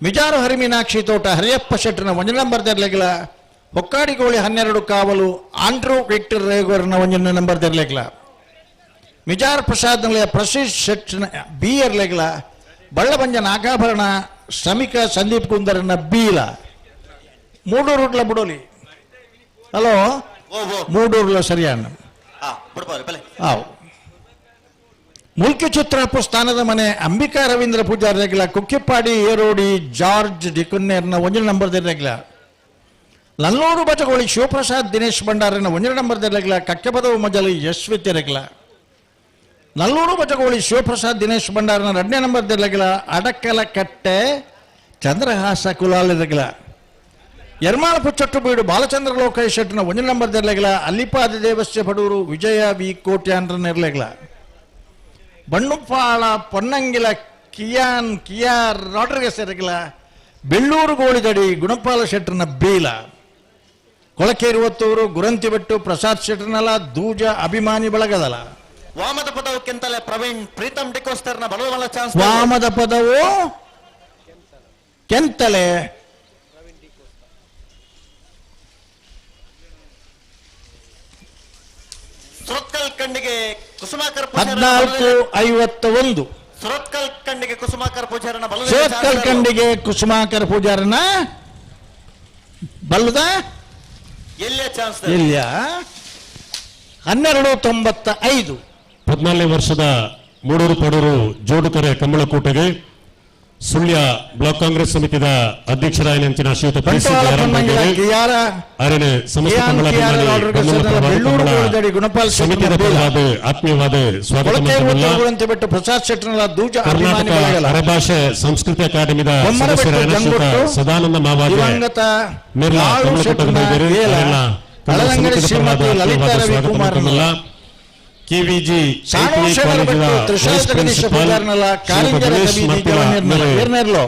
[SPEAKER 12] ಮಿಜಾರು ಹರಿಮೀನಾಕ್ಷಿ ತೋಟ ಹರಿಯಪ್ಪ ಶೆಟ್ಟರ್ನ ಒಂಜನ ನಂಬರ್ದಿರ್ಲಿಗಿಲ್ಲ ಹೊಕ್ಕಾಡಿಗೋಳಿ 12 ಕಾವಲು ಆಂಡ್ರೂ ವಿಕ್ಟರ್ ರೇಗೋರ್ನ ಒಂಜನ ನಂಬರ್ ತೆರಲೇಗ್ಲ ಮಿಜಾರ್ ಪ್ರಸಾದ್ ನಲೆಯ ಪ್ರಶೀಶ್ ಶೆಟ್ ಬಿ ಇರ್ಲೇಗ್ಲ ಬಳ್ಳಬಂಜ ನಾಗಾಭರಣ ಶ್ರಮಿಕ ಸಂದೀಪ್ ಕುಂದರನ ಬೀಲ ಮೂಡೂರುಡ್ಲ ಬಿಡೋಲಿ ಹಲೋ ಮೂಡೂರ್ಲ ಸರಿಯಾಣ ಮುಲ್ಕಿ ಚಿತ್ರಪ್ಪು ಸ್ಥಾನದ ಮನೆ ಅಂಬಿಕಾ ರವೀಂದ್ರ ಪೂಜಾರ್ ರೆಗ್ಲ ಕುಕ್ಕಿಪ್ಪಾಡಿ ಏರೋಡಿ ಜಾರ್ಜ್ ಡಿಕುನ್ನೇರ್ನ ಒಂಜನ ನಂಬರ್ ತೆರಲೇಗ್ಲ ನಲ್ಲೂರು ಬಚಗೋಳಿ ಶಿವಪ್ರಸಾದ್ ದಿನೇಶ್ ಭಂಡಾರನ ಒಂಜನ ನಂಬರ್ ತೆರಲೇಗ್ಲ ಕಕ್ಕೆಪದವು ಮಜಲು ಯಶ್ವಿ ತೆರಗ್ಲ ನಲ್ಲೂರು ಬಚಗೋಳಿ ಶಿವಪ್ರಸಾದ್ ದಿನೇಶ್ ಭಂಡಾರನ 2ನೇ ನಂಬರ್ ತೆರಲೇಗ್ಲ ಅಡಕಲ ಕಟ್ಟೆ ಚಂದ್ರಹಾಸ ಕುಲಾಲಿರಗ್ಲ ಯರ್ಮಾಳಪು ಚಟ್ಟುಬೀಡು ಬಾಲಚಂದ್ರ ಲೋಕೇಶ್ ಶೆಟ್ನ 1 ನಂಬರ್ ತೆರಲೇಗ್ಲ ಅಲ್ಲಿಪಾದ ದೇವಸ್ಯ ಪಡೂರು ವಿಜಯ ವಿ ಕೋಟ್ಯಾಂಡ್ರ ನೆರಲೇಗ್ಲ ಬಣ್ಣುಪಾಳ ಪೊನ್ನಂಗಿಲ ಕಿಯಾರ್ ರಾಡ್ರಿಗಸ್ ಎರಗ್ಲ ಬೆಳ್ಳೂರು ಗೋಳಿದಡಿ ಗುಣಪಾಲ ಶೆಟ್ರನ ಬೀಲ ಕೊಳಕೇರಿ ಒತ್ತೂರು ಗುರಂತಿಬೆಟ್ಟು ಪ್ರಸಾದ್ ಶೆಟ್ರನಲ ದೂಜ ಅಭಿಮಾನಿ ಬಳಗದಲ
[SPEAKER 14] ವಾಮದ ಪದವು ಕೆಂತಲೆ ಪ್ರವೀಣ್ ಪ್ರೀತಮ್ ಡಿಕೋಸ್ಟರ್ನ ಬಲವಲ ಚಾನ್ಸ್
[SPEAKER 12] ವಾಮದ ಪದವು ಕೆಂತಲೆ
[SPEAKER 14] ಸುರತ್ಕಲ್ ಕಂಡಿಗೆ ಕುಸುಮಾಕರ್
[SPEAKER 12] 14:51
[SPEAKER 14] ಸುರತ್ಕಲ್ ಕಂಡಿಗೆ ಕುಸುಮಾಕರ್ ಪೂಜಾರನ
[SPEAKER 12] ಸುರತ್ಕಲ್ ಕಂಡಿಗೆ ಕುಸುಮಾಕರ್ ಪೂಜಾರನ ಬಲ್ಲದ
[SPEAKER 14] ಎಲ್ಲಿಯ ಚಾನ್ಸ್
[SPEAKER 12] ಇಲ್ಲ 12:95
[SPEAKER 1] 14ನೇ ವರ್ಷದ ಮೂಡೂರು ಪಡೂರು ಜೋಡುಕರೆ ಕಮ್ಮಳಕೂಟಗೆ ಸುಳ್ಯ ಬ್ಲಾಕ್ ಕಾಂಗ್ರೆಸ್ ಸಮಿತಿದ ಅಧ್ಯಕ್ಷರಾಯ ನೆಂಚಿನ ಶ್ರೀಯುತ ಸಮಿತಿಯ ಪರವಾದ ಆತ್ಮೀಯವಾದ ಸ್ವಾಗತ
[SPEAKER 12] ಪ್ರಸಾದ್ ಶೆಟ್ರನ ದೂಜ
[SPEAKER 1] ಕರ್ನಾಟಕ ಅರೆಭಾಷೆ ಸಂಸ್ಕೃತಿ ಅಕಾಡೆಮಿದ ಸದಸ್ಯರಾದ ಶ್ರೀಯುತ ಸದಾನಂದ ಮಾವಾಜಿ ಮಿರ್ಲಾ ಕಮ್ಮಳಕೂಟದ ಸ್ವಾಗತ ಕೆವಿಜಿ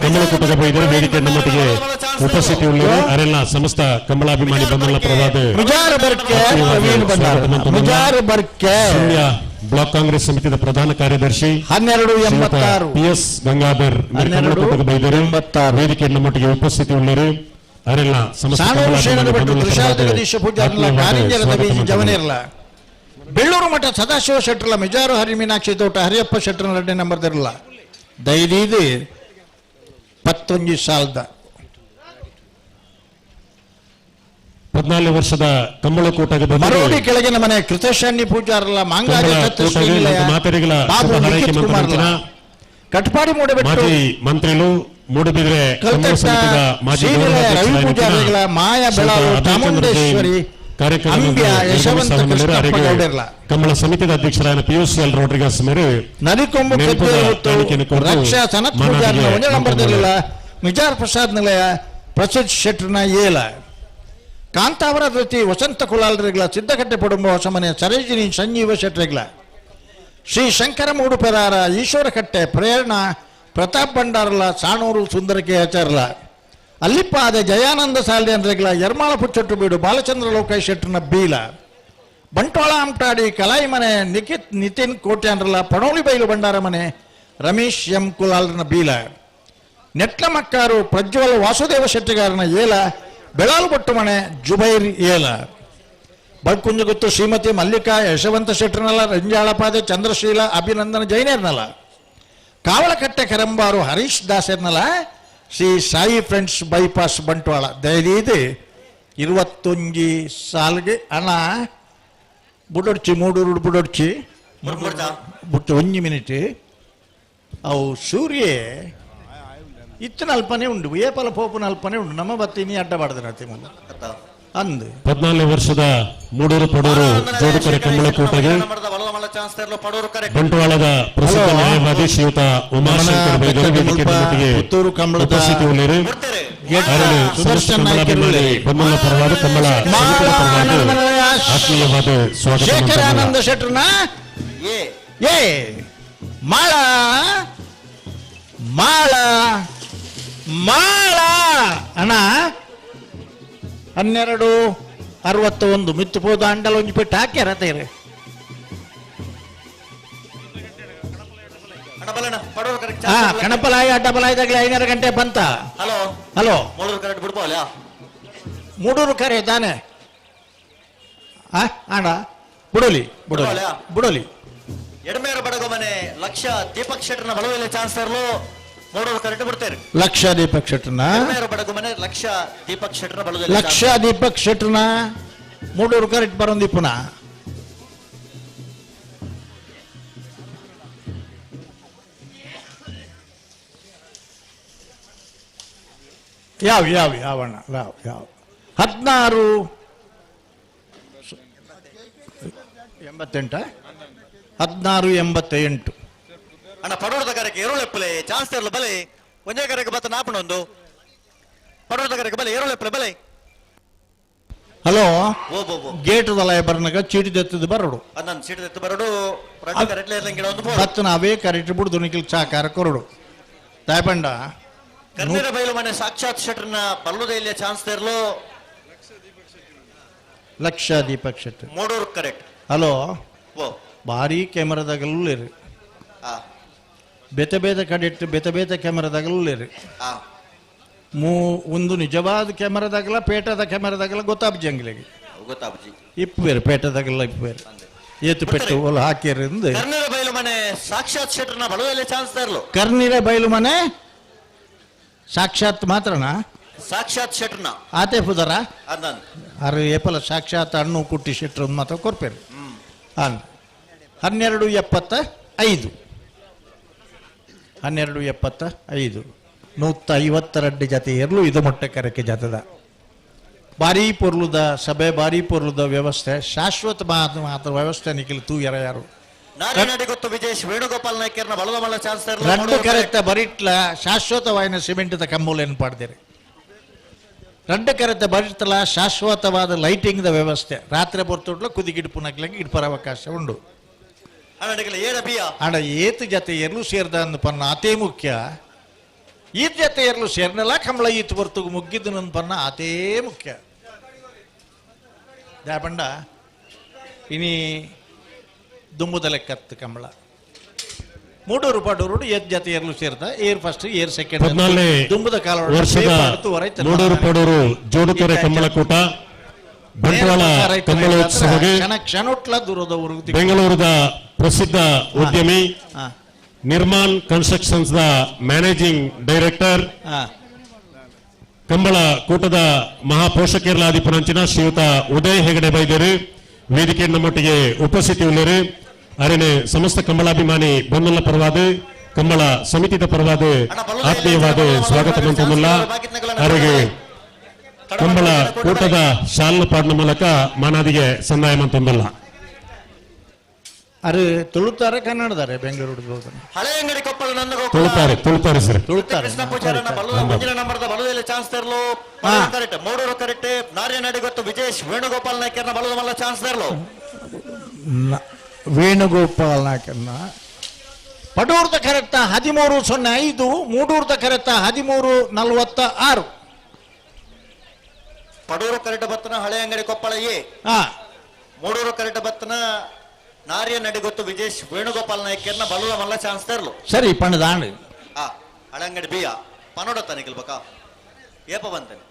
[SPEAKER 1] ಕಮಲಕೂಟದ ಬೈದರು ವೇದಿಕೆ ನಮ್ಮೊಟ್ಟಿಗೆ ಉಪಸ್ಥಿತಿ ಉಳ್ಳವರು ಅರೆಲ್ಲ ಸಮಸ್ತ ಕಮಲಾಭಿಮಾನಿ ಬಂಧುಗಳ ಪ್ರವಾದ ಸುಳ್ಯ ಬ್ಲಾಕ್ ಕಾಂಗ್ರೆಸ್ ಸಮಿತಿಯ ಪ್ರಧಾನ ಕಾರ್ಯದರ್ಶಿ
[SPEAKER 12] 12:86
[SPEAKER 1] PS ಗಂಗಾಧರ್ ಕಮಲಕೂಟದ ಬೈದರು ವೇದಿಕೆ ನಮ್ಮೊಟ್ಟಿಗೆ ಉಪಸ್ಥಿತಿ ಉಳ್ಳವರು ಅರೆಲ್ಲ ಸಮಸ್ತ
[SPEAKER 12] ಬೆಳ್ಳೂರು ಮಠ ಸದಾಶಿವ ಶೆಟ್ರಲ ಮಿಜಾರು ಹರಿ ಮೀನಾಕ್ಷಿ ತೋಟ ಹರಿಯಪ್ಪ ಶೆಟ್ರನ 2ನೇ ನಂಬರ್ ತೆರಲ್ಲ ದೈದೀದು 11 ಸಾಲದ
[SPEAKER 1] 14 ವರ್ಷದ ಕಮ್ಮಳಕೂಟದ
[SPEAKER 12] ಮರೋಡಿ ಕೆಳಗಿನ ಮನೆ ಕೃತಶಾನ್ಯ ಪೂಜಾರಲ್ಲ ಮಾಂಗಾಜ ಕಟ್ಪಾಡಿ
[SPEAKER 1] ಮಾಜಿ ಮಂತ್ರಿಗಳು ಮೂಡಬಿದ್ರೆ ಮಾಜಿ
[SPEAKER 12] ರವಿ ಪೂಜಾರಿಗಳ ಮಾಯಾ ಬೆಳಾಲು ಚಾಮುಂಡೇಶ್ವರಿ
[SPEAKER 1] ಕಮಲ ಸಮಿತಿಯ ಅಧ್ಯಕ್ಷರಾದ PUCL ರೋಡ್ರಿಗಸ್ ಮೇರೆ
[SPEAKER 12] ಮಿಜಾರ್ ಪ್ರಸಾದ್ ನಿಲಯ ಪ್ರಸಿದ್ಧ ಶೆಟ್ರನ ಏಲ ಕಾಂತಾವರ ವೃತ್ತಿ ವಸಂತ ಕುಲಾಲ್ರಿಗಳ ಸಿದ್ದಗಟ್ಟೆ ಪಡುಂಬ ಹೊಸಮನೆ ಸರೋಜಿನಿ ಸಂಜೀವ ಶೆಟ್ರಿಗಳ ಶ್ರೀ ಶಂಕರ ಮೂಡುಪೆರಾರ ಈಶ್ವರ ಕಟ್ಟೆ ಪ್ರೇರಣಾ ಪ್ರತಾಪ್ ಭಂಡಾರಲ ಸಾಣೂರು ಸುಂದರಕೆ ಆಚಾರಲ ಅಲ್ಲಿಪ್ಪಾದ ಜಯಾನಂದ ಸಾಲ್ದೆ ಅಂದ್ರೆಗ್ಲ ಯರ್ಮಾಳಪು ಚೊಟ್ಟು ಬೀಡು ಬಾಲಚಂದ್ರ ಲೋಕೇಶ್ ಶೆಟ್ರನ ಬೀಲ ಬಂಟ್ವಾಳ ಆಮಟಾಡಿ ಕಲಾಯಿ ಮನೆ ನಿತಿನ್ ಕೋಟ್ಯಾಂಡ್ರಲ ಪಣೋಳಿ ಬೈಲು ಭಂಡಾರ ಮನೆ ರಮೇಶ್ ಎಂ ಕುಲಾಲ್ರನ ಬೀಲ ನೆಟ್ಲ ಮಕ್ಕಾರು ಪ್ರಜ್ವಲ್ ವಾಸುದೇವ ಶೆಟ್ಟಿಗಾರನ ಏಲ ಬೆಳಾಲು ಬಟ್ಟು ಮನೆ ಜುಬೈರ್ ಏಲ ಬಳ್ಕುಂಜಗುತ್ತು ಶ್ರೀಮತಿ ಮಲ್ಲಿಕಾ ಯಶವಂತ ಶೆಟ್ರನಲ್ಲ ರಂಜಾಳಪಾದೆ ಚಂದ್ರಶೀಲ ಅಭಿನಂದನ ಜೈನೇರ್ನಲ್ಲ ಕಾವಲಕಟ್ಟೆ ಕರಂಬಾರು ಹರೀಶ್ ದಾಸರ್ನಲ್ಲ ಶ್ರೀ ಸಾಯಿ ಫ್ರೆಂಡ್ಸ್ ಬೈಪಾಸ್ ಬಂಟ್ವಾಳ ದಯದೀದು 21 ಸಾಲ್ಗೆ ಹಣ ಬುಡೊಡ್ಚಿ ಮೂಡೂರು ಬುಡೊಡ್ಚಿ ಬುಟ್ಟು 1 ಮಿನಿಟ್ ಅವು ಸೂರ್ಯ ಇತ್ತಿನ ಅಲ್ಪನೆ ಉಂಡು ಏಪಲ ಪೋಪನ ಅಲ್ಪನೆ ಉಂಡು ನಮ್ಮ ಬತ್ತೀನಿ ಅಡ್ಡ ಬಾಡ್ದ ಅಂದು
[SPEAKER 1] 14 ವರ್ಷದ ಮೂಡೂರು ಪಡೂರು ಜೋಡುಕರೆ ಕಮ್ಮಳಕೂಟಗೆ ಬಂಟ್ವಾಳದ ಪ್ರಸಿದ್ಧ ನ್ಯಾಯವಾದಿ ಶ್ರೀಯುತ ಉಮಾಶಂಕರ್ ಬೈದರು ವೇದಿಕೆ ನಮ್ಮೊಟ್ಟಿಗೆ ಉಪಸ್ಥಿತಿ ಉಳ್ಳರು ಬಂಧುಗಳ ಪರವಾದ ಕಮಲ ಆತ್ಮೀಯವಾದ ಸ್ವಾಗತ
[SPEAKER 12] ಶೇಖರಾನಂದ ಶೆಟ್ರನ ಏ ಮಾಳ ಮಾಳ ಮಾಳ ಅಣ್ಣ 12:61 ಮಿತ್ತು ಪೋದು ಅಂಡಲ್ ಒಂಜಿ ಪೆಟ್ಟು ಹಾಕ್ಯಾರ ತೇರೆ ಕಣಪಲಾಯಿ ಅಡ್ಡಬಲಾಯಿದಾಗಲೇ 5:30 ಗಂಟೆ ಬಂತ
[SPEAKER 14] hello
[SPEAKER 12] hello
[SPEAKER 14] Mulur correct ಬಿಡ್ಬೋಲ್ಲ
[SPEAKER 12] Moodur ಕರೆ ತಾನೆ ಅಣ್ಣ ಬುಡೋಲಿ ಬುಡೋಲಿ ಬುಡೋಲಿ
[SPEAKER 14] ಎಡಮೇರ ಬಡಗೊಮನೆ ಲಕ್ಷ ದೀಪಕ್ ಶೆಟ್ಟರ್ನ ಬಲವೆಲೆ ಚಾನ್ಸ್ ತರಲು ಮೂಡೂರು ಕರೆಕ್ಟ್ ಬಿಡ್ತೇನೆ
[SPEAKER 12] ಲಕ್ಷ ದೀಪಕ್ ಶೆಟ್ಟರ್ನ
[SPEAKER 14] ಎಡಮೇರ ಬಡಗೊಮನೆ ಲಕ್ಷ ದೀಪಕ್ ಶೆಟ್ಟರ್ನ ಬಲವೆಲೆ
[SPEAKER 12] ಲಕ್ಷ ದೀಪಕ್ ಶೆಟ್ಟರ್ನ ಮೂಡೂರು ಕರೆಕ್ಟ್ ಬರೋಂದಿ ಪುನಃ ಯಾವ ಯಾವ ಯಾವಣ್ಣ ಯಾವ ಯಾವ 1688
[SPEAKER 14] ಅಣ್ಣ ಪಡೋದ ಕರೆಗೆ ಏರೋಳೆಪ್ಪಲೆ ಚಾನ್ಸ್ ತರಲು ಬಲೆ ಒಂದೇ ಕರೆಗೆ ಬತ್ತ ನಾಪಣೊಂದು ಪಡೋದ ಕರೆಗೆ ಬಲೆ ಏರೋಳೆಪ್ಪಲೆ ಬಲೆ
[SPEAKER 12] ಹಲೋ
[SPEAKER 14] ಓ
[SPEAKER 12] ಗೇಟ್ ದಲಯ ಬರ್ನಾಗ ಚೀಟಿ ದೆತ್ತದ ಬರಡು
[SPEAKER 14] ಅದನ್ನ ಸೀಟ್ ಎತ್ತು ಬರಡು ಪ್ರತಿ ಕರೆಕ್ಟ್ ಇರ್ಲಂಗಿಡ ಒಂದು
[SPEAKER 12] ಮತ್ತ ನಾವೇ ಕರೆಕ್ಟ್ ಬಿಡುದು ನಿಖಿಲ್ ಚಾಕಾರ ಕೊರಡು ತಾಯ್ಪಂಡ
[SPEAKER 14] ಕರ್ನೇರ ಬೈಲು ಮನೆ ಸಾಕ್ಷಾತ್ ಶೆಟ್ಟರ್ನ ಬಲ್ಲುದೆಯಲ್ಲಿ ಚಾನ್ಸ್ ತರಲು
[SPEAKER 12] ಲಕ್ಷ ದೀಪಕ್ ಶೆಟ್ಟರ್
[SPEAKER 14] ಮೂಡೂರು ಕರೆಕ್ಟ್
[SPEAKER 12] ಹಲೋ
[SPEAKER 14] ಓ
[SPEAKER 12] ಭಾರಿ ಕ್ಯಾಮರಾದಾಗಲೂ ಇರಿ ಬೇತೆ ಬೇತೆ ಕಡೆಟ್ಟು ಬೇತೆ ಬೇತೆ ಕ್ಯಾಮರಾದಾಗಲೂ ಇರಿ ಒಂದು ನಿಜವಾದ ಕ್ಯಾಮರಾದಾಗಲ ಪೇಟದ ಕ್ಯಾಮರಾದಾಗಲ ಗೊತ್ತಾಬ್ಜಿ ಅಂಗ್ಲಿಗೆ
[SPEAKER 14] ಗೊತ್ತಾಬ್ಜಿ
[SPEAKER 12] ಇಪ್ಪು ಬೇರೆ ಪೇಟದಾಗಲ್ಲ ಇಪ್ಪು ಬೇರೆ ಏತು ಪೆಟ್ಟು ಒಲ್ಲ ಹಾಕಿರಿಂದ
[SPEAKER 14] ಕರ್ನೇರ ಬೈಲು ಮನೆ ಸಾಕ್ಷಾತ್ ಶೆಟ್ಟರ್ನ ಬಲುವೆಲೆ ಚಾನ್ಸ್ ತರಲು
[SPEAKER 12] ಕರ್ನೀರ ಬಯಲು ಮನೆ ಸಾಕ್ಷಾತ್ ಮಾತ್ರನಾ
[SPEAKER 14] ಸಾಕ್ಷಾತ್ ಶೆಟ್ಟರ್ನ
[SPEAKER 12] ಆತೆ ಪುದರ
[SPEAKER 14] ಅದನ್ನ
[SPEAKER 12] ಅರೆ ಏಪಲ ಸಾಕ್ಷಾತ್ ಹಣ್ಣು ಕುಟ್ಟಿ ಶೆಟ್ರು ಒಂದು ಮಾತ್ರ ಕೊರ್ಪೇರು 1275 152 ಜತೆ ಇರಲು ಇದು ಮೊಟ್ಟ ಕರೆಕೆ ಜಾತದ ಭಾರಿ ಪೊರ್ಲುದ ಸಭೆ ಭಾರಿ ಪೊರ್ಲುದ ವ್ಯವಸ್ಥೆ ಶಾಶ್ವತ ಮಾತ್ರ ವ್ಯವಸ್ಥೆ ನಿಖಿಲ್ ತೂ ಯಾರು
[SPEAKER 14] ನಾರಾಯಣಡಿ ಗೊತ್ತು ವಿಜೇಶ್ ವೇಣುಗೋಪಾಲ್ ನಾಯ್ಕರ್ನ ಬಲದ ಮಲ್ಲ ಚಾನ್ಸ್ ತರಲು
[SPEAKER 12] ரெண்டு கரெக்ட ಬರಿಟ್ಲ ಶಾಶ್ವತವಾದ ಸಿಮೆಂಟ್ ಕಂಬೂಲ ಏನು ಪಾಡ್ದೇರಿ ரெண்டு ಕರೆಕ್ಟ ಬರಿಟ್ಲ ಶಾಶ್ವತವಾದ ಲೈಟಿಂಗ್ ದ ವ್ಯವಸ್ಥೆ ರಾತ್ರಿ ಬರ್ತೊಟ್ಲ ಕುದಿಗಿಡ್ಪು ನಗ್ಲಂಗೆ ಇಡ್ಪರ ಅವಕಾಶ ಉಂಡು ಅಣ್ಣ ಏತು ಜತೆ ಎರಲು ಸೇರ್ದ ಅಂದ ಪನ್ನ ಅತೇ ಮುಖ್ಯ ಈತ್ ಜತೆ ಎರಲು ಸೇರ್ನಲ್ಲ ಕಂಬಳ ಈತ್ ಬರ್ತಗ ಮುಗ್ಗಿದ್ದು ನನ್ನ ಪನ್ನ ಅತೇ ಮುಖ್ಯ ದಾಪಂಡ ಇನಿ ದುಂಬುದ ಲೆಕ್ಕತ್ತು ಕಂಬಳ ಮೂಡೂರು ಪಾಡೂರು ಏತ್ ಜತೆ ಎರಲು ಸೇರ್ದ ಏರ್ ಫಸ್ಟ್ ಏರ್ ಸೆಕೆಂಡ್ ದುಂಬುದ ಕಾಲ
[SPEAKER 1] ಮೂಡೂರು ಪಾಡೂರು ಜೋಡುಕೆರೆ ಕಂಬಳಕೂಟ ಬಂಟ್ವಾಳ ಕಂಬಳೋತ್ಸವಕ್ಕೆ ಬೆಂಗಳೂರದ ಪ್ರಸಿದ್ಧ ಉದ್ಯಮಿ Nirman constructions the managing director Kambala ಕೂಟದ ಮಹಾಪೋಷಕರ್ಲಾದಿಪನಂಚಿನ ಶ್ರೀಯುತ ಉದಯ್ ಹೆಗಡೆ ಬೈದೇರು ವೇದಿಕೆ ನಮ್ಮೊಟ್ಟಿಗೆ ಉಪಸ್ಥಿತಿ ಉಳ್ಳರು ಅರೇನೆ ಸಮಸ್ತ ಕಂಬಳಾಭಿಮಾನಿ ಬಂಧುಗಳ ಪರವಾದ ಕಂಬಳ ಸಮಿತಿದ ಪರವಾದ ಆತ್ಮೀಯವಾದ ಸ್ವಾಗತ ಮಂತ್ರಮಲ್ಲ ಅವರಿಗೆ ಕಂಬಳ ಕೂಟದ ಶಾಲನ ಪಾಡಿನ ಮೂಲಕ ಮಾನಾದಿಗೆ ಸಂದಾಯ ಮಂತೊಂದಲ್ಲ
[SPEAKER 12] ಅರೆ ತುಳುತ್ತಾರೆ ಕನ್ನಡದಾರೆ ಬೆಂಗಳೂರು
[SPEAKER 14] ಹಳೆ ಅಂಗಡಿ ಕೊಪ್ಪಳ ನನ್ನ
[SPEAKER 1] ತುಳುತ್ತಾರೆ ಸರ್
[SPEAKER 14] ಕೃಷ್ಣ ಪೂಜಾರನ ಮುಂದಿನ ನಂಬರ್ದ ಬಲದಲ್ಲಿ ಚಾನ್ಸ್ ತರಲು ಕರೆಕ್ಟ್ ಮೂಡೂರು ಕರೆಕ್ಟ್ ನಾರಾಯಣಡಿ ಗೊತ್ತು ವಿಜೇಶ್ ವೇಣುಗೋಪಾಲ್ ನಾಯ್ಕರ್ನ ಬಲದ ಮಲ್ಲ ಚಾನ್ಸ್ ತರಲು
[SPEAKER 12] Venugopal ನಾಯ್ಕರ್ನ ಪಡೂರ್ದ correct 1305 ಮೂಡೂರ್ದ correct 1346
[SPEAKER 14] Padur correct ಬತ್ತನ ಹಳೆ ಅಂಗಡಿ ಕೊಪ್ಪಳ ಎ ಮೂಡೂರು ಕರೆಕ್ಟ್ ಬತ್ತನ ನಾರಾಯಣಡಿ ಗೊತ್ತು ವಿಜೇಶ್ ವೇಣುಗೋಪಾಲ್ ನಾಯ್ಕರ್ನ ಬಲದ ಮಲ್ಲ ಚಾನ್ಸ್ ತರಲು
[SPEAKER 12] ಸರಿ ಪಣದಾಂಡ್
[SPEAKER 14] ಹಳೆ ಅಂಗಡಿ ಬಿಯ ಪನೋಡತ್ತ ನಿಲ್ಬೇಕಾ ಏಪ ಬಂತೇನೆ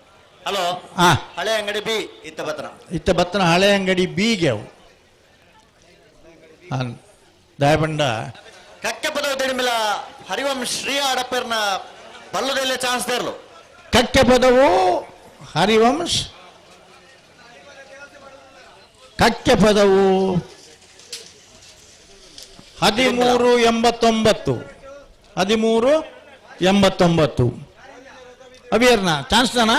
[SPEAKER 14] ಹಲೋ ಹಳೆ ಅಂಗಡಿ ಬಿ ಇತ್ತ
[SPEAKER 12] ಬತ್ತನ ಹಳೆ ಅಂಗಡಿ ಬಿಗೆ ಅವು ದಯಬಂಡ
[SPEAKER 14] ಕಕ್ಕೆ ಪದವು ತಿಳಿಮಿಲ ಹರಿವಂಶ್ ಶ್ರೀ ಅಡಪ್ಪರ್ನ ಬಲ್ಲದಲ್ಲಿ ಚಾನ್ಸ್ ತರಲು
[SPEAKER 12] ಕಕ್ಕೆ ಪದವು ಹರಿವಂಶ್ ಕಕ್ಕೆ ಪದವು 1389 ಅವಿಯರ್ನ ಚಾನ್ಸ್ ತಾನ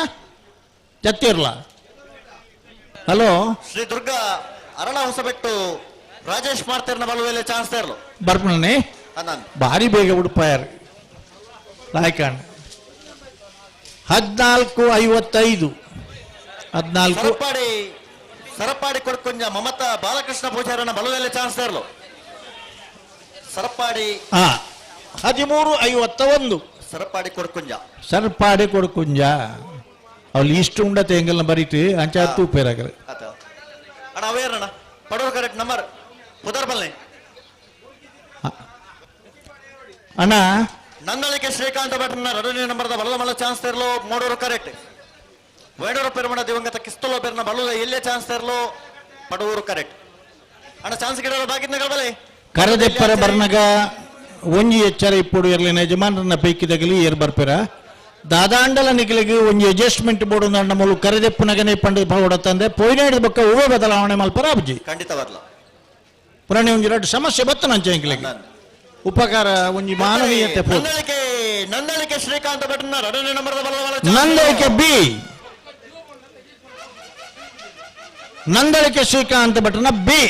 [SPEAKER 12] ಜತ್ತಿರ್ಲ ಹಲೋ
[SPEAKER 14] ಶ್ರೀ ದುರ್ಗಾ ಅರಳ ಹೊಸಬೆಟ್ಟು ರಾಜೇಶ್ ಮಾಡ್ತಾರನ ಬಲುವೆಲೆ ಚಾನ್ಸ್ ತರಲು
[SPEAKER 12] ಬರ್ಪಣೆ ಭಾರಿ ಬೇಗ ಉಡುಪಾಯರ್ ಲಾಯ್ಕಾಂಡ್ 1455
[SPEAKER 14] ಸರಪಾಡಿ ಕೊಡ್ಕೊಂಜ ಮಮತಾ ಬಾಲಕೃಷ್ಣ ಪೂಜಾರನ ಬಲುವೆಲೆ ಚಾನ್ಸ್ ತರಲು ಸರಪಾಡಿ
[SPEAKER 12] 1351
[SPEAKER 14] ಸರಪಾಡಿ ಕೊಡ್ಕೊಂಜ
[SPEAKER 12] ಸರ್ಪಾಡಿ ಕೊಡ್ಕುಂಜ ಅವ್ಳು ಇಷ್ಟು ಉಂಡ ತೆಂಗಲ್ನ ಬರೀತು ಅಂಚ ಹತ್ತು ಪೇರಾಗರೆ
[SPEAKER 14] ಅಣ್ಣ ಅವೇರಣ್ಣ ಪಡೋರು ಕರೆಕ್ಟ್ ನಂಬರ್ ಪುದರ್ ಬಲ್ಲೆ
[SPEAKER 12] ಅಣ್ಣ
[SPEAKER 14] ನಂದಳಿಕೆ ಶ್ರೀಕಾಂತ ಭಟ್ನ 2ನೇ ನಂಬರ್ದ ಬಲದ ಮಲ್ಲ ಚಾನ್ಸ್ ತರಲು ಮೂಡೂರು ಕರೆಕ್ಟ್ వేడూరు పెరుమణ దివంగత కిస్తులో పేరున బలుద ఎల్లే ಚಾನ್ಸ್ తెరలో పడూరు కరెక్ట్ ಅಣ್ಣ ಚಾನ್ಸ್ ಗಿಡಲು ಬಾಕಿದ್ನ ಕಳಬಲೆ
[SPEAKER 12] ಕರದೆಪ್ಪರ ಬರ್ನಗ ಒಂಜಿ ಎಚ್ಚರ ఇప్పుడు ಇರ್ಲಿನ ಯಜಮಾನರನ್ನ ಪೈಕಿ ತಗಲಿ ಏರ್ ಬರ್ಪೆರ ದಾದಾಂಡಲ ನಿಖಿಲಿಗೆ ಒಂಜಿ ಅಡ್ಜಸ್ಟ್ಮೆಂಟ್ ಬೋರ್ಡ್ ಅಂಡ ಮೂಲ ಕರದೆಪ್ಪನಗನೆ ಪಂಡ ಪೌಡತಂದೆ ಪೋಯಿನಾಡಿ ಬಕ್ಕ ಉವೆ ಬದಲಾವಣೆ ಮಲ್ಪರ ಅಬ್ಜಿ
[SPEAKER 14] ಖಂಡಿತ ಬರ್ಲ
[SPEAKER 12] ಪುರಾಣಿ ಒಂಜಿ ಎರಡು ಸಮಸ್ಯೆ ಬತ್ತನಂಚ ಇಂಕ್ಲಿಗೆ ಉಪಕಾರ ಒಂಜಿ ಮಾನವೀಯತೆ
[SPEAKER 14] ನಂದಳಿಕೆ ಶ್ರೀಕಾಂತ ಭಟ್ನ 2ನೇ ನಂಬರ್ದ ಬಲವಾದ
[SPEAKER 12] ನಂದಳಿಕೆ ಬಿ ನಂದಳಿಕೆ ಶ್ರೀಕಾಂತ ಭಟ್ನ ಬಿ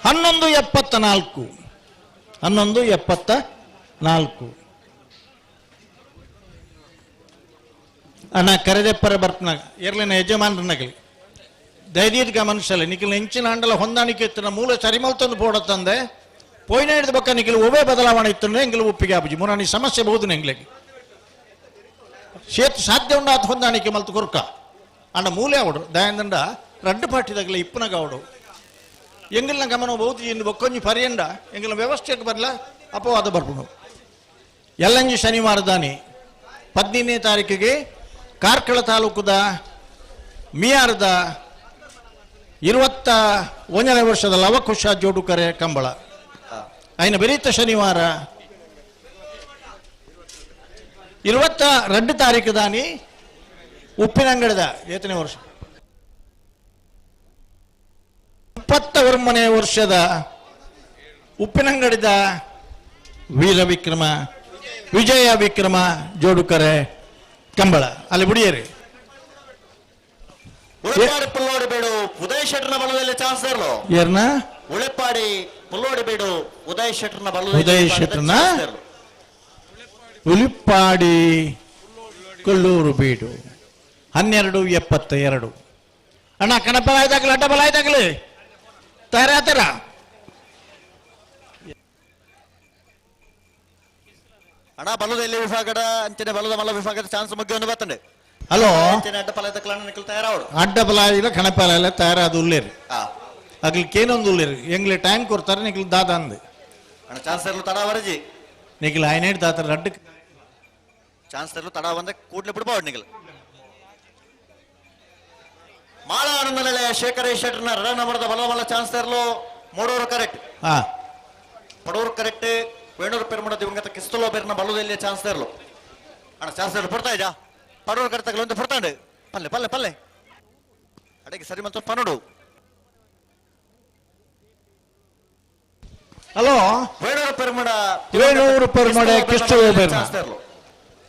[SPEAKER 12] 1174 ಅಣ್ಣ ಕರೆದೆಪ್ಪರ ಬರ್ತನಾಗ ಇರ್ಲಿನ ಯಜಮಾನರನ್ನಾಗಲಿ ಧೈರ್ಯದ ಮನುಷ್ಯಲ್ಲ ನಿಖಿಲ್ ಹೆಂಚಿನ ಅಂಡಲ ಹೊಂದಾಣಿಕೆ ಇತ್ತು ಮೂಲ ಸರಿಮಲ್ತಂದು ಪೋಡತ್ತಂದೆ ಪೋಯಿನ ಹಿಡಿದ ಬಕ್ಕ ನಿಖಿಲ್ ಒವೇ ಬದಲಾವಣೆ ಇತ್ತು ಎಂಗಿಲು ಒಪ್ಪಿಗೆ ಆಬುಜಿ ಮುರಾನಿ ಸಮಸ್ಯೆ ಬಹುದು ಎಂಗ್ಲಿಗೆ ಸೇತು ಸಾಧ್ಯ ಉಂಡಾತ ಹೊಂದಾಣಿಕೆ ಮಲ್ತು ಕೊರ್ಕ ಅಣ್ಣ ಮೂಲೆ ಅವಡು ದಯಾಂದಂಡ ರಡ್ಡು ಪಾಟಿದಾಗಲ ಇಪ್ಪನಾಗ ಅವಡು ಎಂಗಿಲ್ನ ಗಮನ ಬಹುದು ಇನ್ನು ಬಕ್ಕೊಂಜಿ ಪರಿಯಂಡ ಎಂಗಿಲ ವ್ಯವಸ್ಥೆಗೆ ಬರಲ ಅಪವಾದ ಬರ್ಬೋದು ಎಲ್ಲಂಜಿ ಶನಿವಾರದಾನಿ 15ನೇ ತಾರೀಕಿಗೆ ಕಾರ್ಕಳ ತಾಲೂಕುದ ಮಿಯಾರದ 21ನೇ ವರ್ಷದ ಲವಕುಶ ಜೋಡುಕರೆ ಕಂಬಳ ఆయన ಬೆರೀತ ಶನಿವಾರ 22 ತಾರೀಕು ದಾನಿ ಉಪ್ಪಿನಂಗಡದ 8ನೇ ವರ್ಷ 21ನೇ ವರ್ಷದ ಉಪ್ಪಿನಂಗಡದ ವೀರ ವಿಕ್ರಮ ವಿಜಯ ವಿಕ್ರಮ ಜೋಡುಕರೆ ಕಂಬಳ ಅಲ್ಲಿ ಬಿಡಿಯರಿ
[SPEAKER 14] ಉಳೆಪಾಡಿ ಪುಲ್ಲೋಡಿ ಬೇಡು ಉದಯ್ ಶೆಟ್ಟರ್ನ ಬಲದಲ್ಲಿ ಚಾನ್ಸ್ ಇರಲು
[SPEAKER 12] ಯಾರನ್ನ
[SPEAKER 14] ಉಳೆಪಾಡಿ ಪುಲ್ಲೋಡಿ ಬೇಡು ಉದಯ್ ಶೆಟ್ಟರ್ನ
[SPEAKER 12] ಉದಯ್ ಶೆಟ್ಟರ್ನ ಉಳಿಪಾಡಿ ಕೊಲ್ಲೂರು ಬೀಡು 1272 ಅಣ್ಣ ಕಣಬಲ ಆಯ್ತಾಗಲಿ ಅಡ್ಡಬಲ ಆಯ್ತಾಗಲಿ ತಯಾರಾತರ
[SPEAKER 14] ಅಣ್ಣ ಬಲದ ಎಲ್ಲಿ ವಿಭಾಗದ ಅಂಚನೆ ಬಲದ ಮಲ್ಲ ವಿಭಾಗದ ಚಾನ್ಸ್ ಮುಗ್ಗಿ ಒಂದು ಬರ್ತಂಡೆ
[SPEAKER 12] ಹಲೋ
[SPEAKER 14] ಅಂಚನೆ ಅಡ್ಡಬಲ ಆಯ್ತಕ್ಕಲ್ಲ ನಿಖಿಲ್ ತಯಾರಾವಡು
[SPEAKER 12] ಅಡ್ಡಬಲ ಆಗಿಲ್ಲ ಕಣಬಲ ಇಲ್ಲ ತಯಾರಾದ ಉಳ್ಳೇರಿ ಅಗ್ಲಿಕ್ಕೆ ಏನೊಂದು ಉಳ್ಳೇರಿ ಎಂಗ್ಲೆ ಟೈಮ್ ಕೊಡ್ತಾರೆ ನಿಖಿಲ್ ದಾದ ಅಂದೆ
[SPEAKER 14] ಅಣ್ಣ ಚಾನ್ಸ್ ಇರಲು ತಡ ವರಜಿ
[SPEAKER 12] ನಿಖಿಲ್ ಆಯ್ನೇಟ್ ದಾತ ರಡ್ಡ
[SPEAKER 14] ಚಾನ್ಸ್ ಇರಲು ತಡ ಬಂದ ಕೂಡ್ಲೆ ಬಿಡ್ಬಾರ್ದು ನಿಖಿಲ್ ಮಾಳ ಆನಂದನಳೆ ಶೇಖರೇಶ್ ಶೆಟ್ಟರ್ನ 2ನೇ ನಂಬರ್ದ ಬಲದ ಚಾನ್ಸ್ ಇರಲು ಮೂಡೂರು ಕರೆಕ್ಟ್ ಪಡೂರು ಕರೆಕ್ಟ್ ವೇಣೂರು ಪೆರ್ಮಡ ದಿವಂಗತ ಕಿಸ್ತುಲೋ ಪೇರ್ನ ಬಲದಲ್ಲಿ ಚಾನ್ಸ್ ಇರಲು ಅಣ್ಣ ಚಾನ್ಸ್ ಇರಲು ಪಡ್ತಾ ಇದ್ಯಾ ಪಡೂರು ಕರೆಕ್ಟ್ ಒಂದು ಪಡ್ತಾಂಡು ಪಲ್ಲೆ ಪಲ್ಲೆ ಪಲ್ಲೆ ಅಡಿಗೆ ಸರಿ ಮತ್ತು ಪನ್ನಡು
[SPEAKER 12] ಹಲೋ
[SPEAKER 14] ವೇಣೂರು ಪೆರ್ಮಡ
[SPEAKER 12] ಕಿಸ್ತುಲೋ ಪೇರ್ನ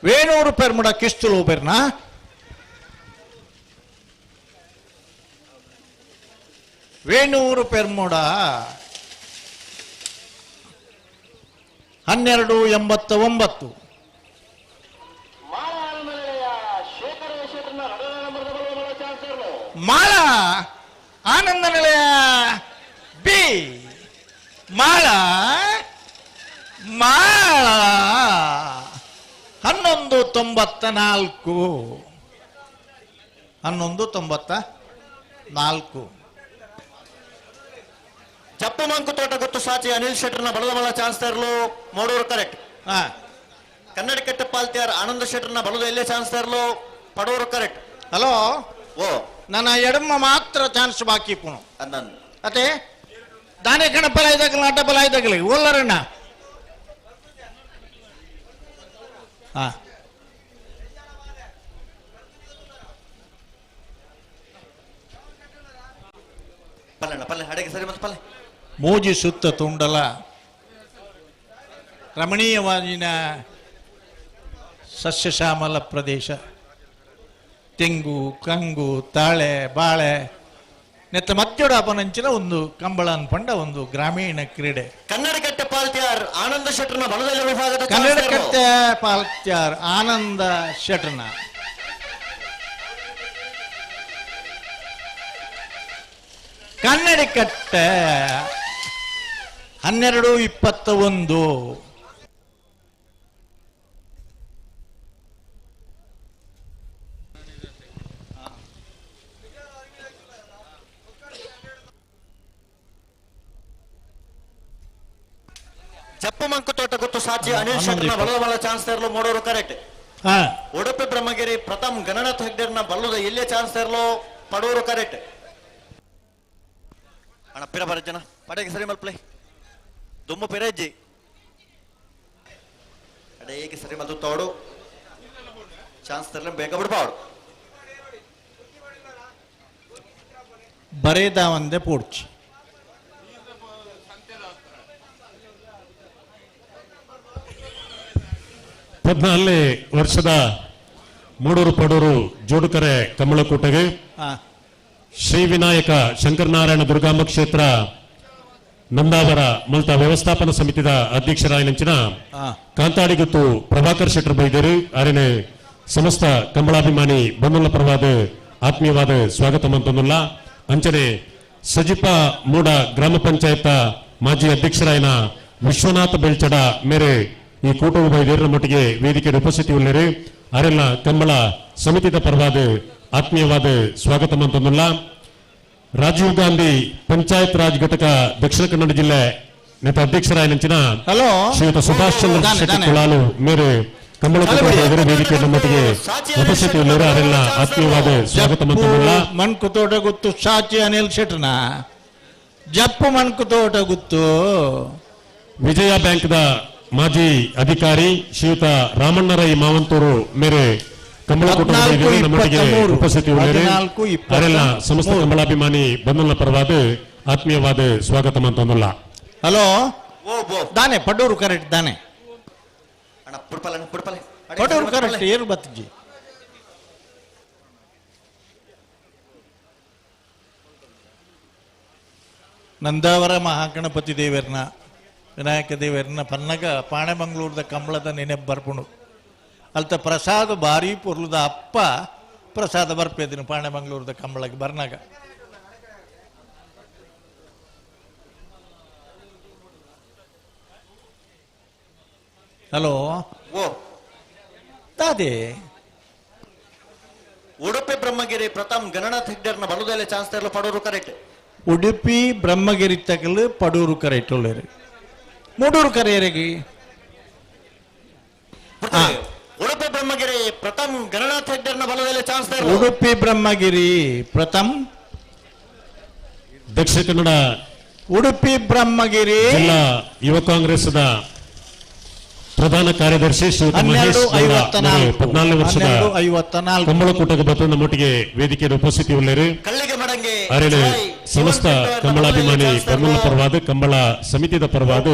[SPEAKER 12] ವೇಣೂರು ಪೆರ್ಮಡ ಕಿಸ್ತುಲೋ ಪೇರ್ನ ವೇಣೂರು ಪೆರ್ಮಡ 1289 ಮಾಳ ಆನಂದ ನಿಲಯ ಬಿ ಮಾಳ 1194
[SPEAKER 14] ಜಪ್ಪು ಮಂಕು ತೋಟ ಗೊತ್ತು ಸಾಚಿ ಅನಿಲ್ ಶೆಟ್ಟರ್ನ ಬಲದ ಚಾನ್ಸ್ ತರಲು ಮೂಡೂರು ಕರೆಕ್ಟ್ ಕನ್ನಡ ಕೆಟ್ಟ ಪಾಲ್ತಿಯಾರ್ ಆನಂದ ಶೆಟ್ಟರ್ನ ಬಲದ ಎಲ್ಲೇ ಚಾನ್ಸ್ ತರಲು ಪಡೂರು ಕರೆಕ್ಟ್
[SPEAKER 12] ಹಲೋ
[SPEAKER 14] ಓ
[SPEAKER 12] ನನ್ನ ಎಡಮ್ಮ ಮಾತ್ರ ಚಾನ್ಸ್ ಬಾಕಿ ಪುಣು
[SPEAKER 14] ಅಂದನ್
[SPEAKER 12] ಅದೇ ದಾನೆ ಕಣಪಲ ಇದಾಗಲಿ ಅಡ್ಡಬಲ ಇದಾಗಲಿ ಓಲ್ಲರಣ್ಣ
[SPEAKER 14] ಪಲ್ಲೆಣ್ಣ ಪಲ್ಲೆ ಅಡಿಗೆ ಸರಿ ಮತ್ತು ಪಲ್ಲೆ
[SPEAKER 12] ಮೋಜಿ ಸುತ್ತ ತುಂಡಲ ರಮಣೀಯವಾಗಿನ ಸಸ್ಯಶ್ಯಾಮಲ ಪ್ರದೇಶ ತೆಂಗು ಕಂಗು ತಾಳೆ ಬಾಳೆ ನೆತ್ತ ಮಧ್ಯಡಾಪನಂಚಿನ ಒಂದು ಕಂಬಳ ಅನ್ಪಂಡ ಒಂದು ಗ್ರಾಮೀಣ ಕ್ರೀಡೆ
[SPEAKER 14] ಕನ್ನಡಕಟ್ಟೆ ಪಾಲ್ತಿಯಾರ್ ಆನಂದ ಶೆಟ್ಟರ್ನ ಬಲದಲ್ಲಿ ವಿಭಾಗದ
[SPEAKER 12] ಕನ್ನಡಕಟ್ಟೆ ಪಾಲ್ತ್ಯಾರ್ ಆನಂದ ಶೆಟ್ಟರ್ನ ಕನ್ನಡಕಟ್ಟೆ 1221
[SPEAKER 14] ಜಪ್ಪು ಮಂಕು ತೋಟ ಗೊತ್ತು ಸಾಚಿ ಅನಿಲ್ ಶೆಟ್ಟರ್ನ ಬಲದ ಚಾನ್ಸ್ ತರಲು ಮೂಡೂರು ಕರೆಕ್ಟ್ ಉಡುಪಿ ಬ್ರಹ್ಮಗಿರಿ ಪ್ರಥಮ್ ಗಣನಾಥ್ ಹೆಗ್ಡೇರ್ನ ಬಲ್ಲುದ ಎಲ್ಲೇ ಚಾನ್ಸ್ ಇರಲೋ ಪಡೂರು ಕರೆಕ್ಟ್ ಅಣ್ಣ ಪಿರ ಬರಜ್ಜನ ಪಡೆಗೆ ಸರಿ ಮಲ್ಪ್ಲೆ ದುಮ್ಮು ಪಿರಜ್ಜಿ ಅಡೇಗೆ ಸರಿ ಮಲ್ತು ತೋಡು ಚಾನ್ಸ್ ತರಲ ಬೇಗ ಬಿಡ್ಬಾರ್ದು
[SPEAKER 12] ಬರೇದ ಒಂದೇ ಪೂಡ್ಚಿ
[SPEAKER 1] ಹದಿನಾಲ್ಕನೇ ವರ್ಷದ ಮೂಡೂರು ಪಡೂರು ಜೋಡುಕರೆ ಕಮಲಕೂಟಗೆ ಶ್ರೀ ವಿನಾಯಕ ಶಂಕರನಾರಾಯಣ ದುರ್ಗಾಂಬ ಕ್ಷೇತ್ರ ನಂದಾವರ ಮಲ್ತ ವ್ಯವಸ್ಥಾಪನಾ ಸಮಿತಿದ ಅಧ್ಯಕ್ಷರಾಯನಂಚಿನ ಕಾಂತಾಡಿಗುತ್ತು ಪ್ರಭಾಕರ್ ಶೆಟ್ಟರ್ ಬೈದೇರು ಅರೆನೆ ಸಮಸ್ತ ಕಂಬಳಾಭಿಮಾನಿ ಬಂದುಲ್ಲ ಪರವಾದ ಆತ್ಮೀಯವಾದ ಸ್ವಾಗತ ಮಂತೊಂದುಲ್ಲ ಅಂಚನೆ ಸಜಿಪ ಮೂಡ ಗ್ರಾಮ ಪಂಚಾಯತ್ ಮಾಜಿ ಅಧ್ಯಕ್ಷರಾಯನ ವಿಶ್ವನಾಥ ಬೆಳ್ಚಡ ಮೇರೆ ಈ ಕೂಟವು ಬೈದೇರಿನ ಮಟ್ಟಿಗೆ ವೇದಿಕೆಯ ಉಪಸ್ಥಿತಿ ಉಳ್ಳರು ಅರೆಲ್ಲ ಕಂಬಳ ಸಮಿತಿದ ಪರವಾದ ಆತ್ಮೀಯವಾದ ಸ್ವಾಗತ ಮಂತೊಂದುಲ್ಲ ರಾಜೀವ್ ಗಾಂಧಿ ಪಂಚಾಯತ್ ರಾಜ್ ಘಟಕ ದಕ್ಷಿಣ ಕನ್ನಡ ಜಿಲ್ಲೆ ನೇತ ಅಧ್ಯಕ್ಷರಾಯನಂಚಿನ ಶ್ರೀಯುತ ಸುಭಾಷ್ ಚಂದ್ರ ಶೆಟ್ಟಿ ಕುಳಾಲು ಮೇರೆ ಕಂಬಳ ವೇದಿಕೆಯ ಮಟ್ಟಿಗೆ ಉಪಸ್ಥಿತಿ ಉಳ್ಳರು ಅರೆಲ್ಲ ಆತ್ಮೀಯವಾದ ಸ್ವಾಗತ ಮಂತೊಂದುಲ್ಲ
[SPEAKER 12] ಮಣ್ಕು ತೋಟ ಗೊತ್ತು ಸಾಚಿ ಅನಿಲ್ ಶೆಟ್ರನ ಜಪ್ಪು ಮಣ್ಕು ತೋಟ ಗೊತ್ತು
[SPEAKER 1] ವಿಜಯ ಬ್ಯಾಂಕ್ದ ಮಾಜಿ ಅಧಿಕಾರಿ ಶ್ರೀಯುತ ರಾಮಣ್ಣರೈ ಮಾವಂತೂರು ಮೇರೆ ಕಂಬಳಕೂಟ ನಮ್ಮೊಟ್ಟಿಗೆ ಉಪಸ್ಥಿತಿ ಉಳ್ಳರು ಅರೆಲ್ಲ ಸಮಸ್ತ ಕಂಬಳಾಭಿಮಾನಿ ಬಂಧುಗಳ ಪರವಾದ ಆತ್ಮೀಯವಾದ ಸ್ವಾಗತ ಮಂತೊಂದುಲ್ಲ
[SPEAKER 12] ಹಲೋ ದಾನೆ ಪಡೂರು ಕರೆಕ್ಟ್ ದಾನೆ ಪಡೂರು ಕರೆಕ್ಟ್ ಏರು ಬತ್ತಜಿ ನಂದಾವರ ಮಹಾಗಣಪತಿ ದೇವರನ್ನ ವಿನಾಯಕ ದೇವರನ್ನ ಪನ್ನಗ ಪಾಣೆಮಂಗ್ಳೂರ್ದ ಕಂಬಳದ ನೆನೆಪ್ ಬರ್ಪುಣು ಅಲ್ತ ಪ್ರಸಾದ ಭಾರಿ ಪೊರ್ಲುದ ಅಪ್ಪ ಪ್ರಸಾದ ಬರ್ಪೇದಿನ ಪಾಣೆಮಂಗ್ಳೂರ್ದ ಕಂಬಳಕ್ಕೆ ಬರ್ನಾಗ ಹಲೋ ತಾದೇ
[SPEAKER 14] ಉಡುಪಿ ಬ್ರಹ್ಮಗಿರಿ ಪ್ರಥಮ್ ಗಣನಾಥ್ ಹೆಗ್ಡೇರ್ನ ಬಲ್ಲುದಲ್ಲೇ ಚಾನ್ಸ್ ತರಲು ಪಡೂರು ಕರೆಕ್ಟ್
[SPEAKER 12] ಉಡುಪಿ ಬ್ರಹ್ಮಗಿರಿ ತಗಲು ಪಡೂರು ಕರೆಕ್ಟ್ ಉಳ್ಳೇರಿ ಮೂಡೂರು ಕರೆಯರಿಗೆ
[SPEAKER 14] ಉಡುಪಿ ಬ್ರಹ್ಮಗಿರಿ ಪ್ರಥಮ್ ಗಣನಾಥ್ ಹೆಗ್ಡೇರ್ನ ಬಲ್ಲುದಲ್ಲೇ ಚಾನ್ಸ್ ತರಲು
[SPEAKER 12] ಉಡುಪಿ ಬ್ರಹ್ಮಗಿರಿ ಪ್ರಥಮ್
[SPEAKER 1] ದಕ್ಷಿಣ ಕನ್ನಡ
[SPEAKER 12] ಉಡುಪಿ ಬ್ರಹ್ಮಗಿರಿ
[SPEAKER 1] ಜಿಲ್ಲಾ ಯುವ ಕಾಂಗ್ರೆಸ್ದ ಪ್ರಧಾನ ಕಾರ್ಯದರ್ಶಿ ಶ್ರೀಯುತ ಮಹೇಶ್ 14ನೇ ವರ್ಷದ ಕಂಬಳಕೂಟಕ್ಕೆ ಬಂದು ನಮ್ಮೊಟ್ಟಿಗೆ ವೇದಿಕೆಯ ಉಪಸ್ಥಿತಿ ಉಳ್ಳರು ಅರೆಲೆ ಸಮಸ್ತ ಕಂಬಳಾಭಿಮಾನಿ ಬಂಧುಗಳ ಪರವಾದ ಕಂಬಳ ಸಮಿತಿದ ಪರವಾದ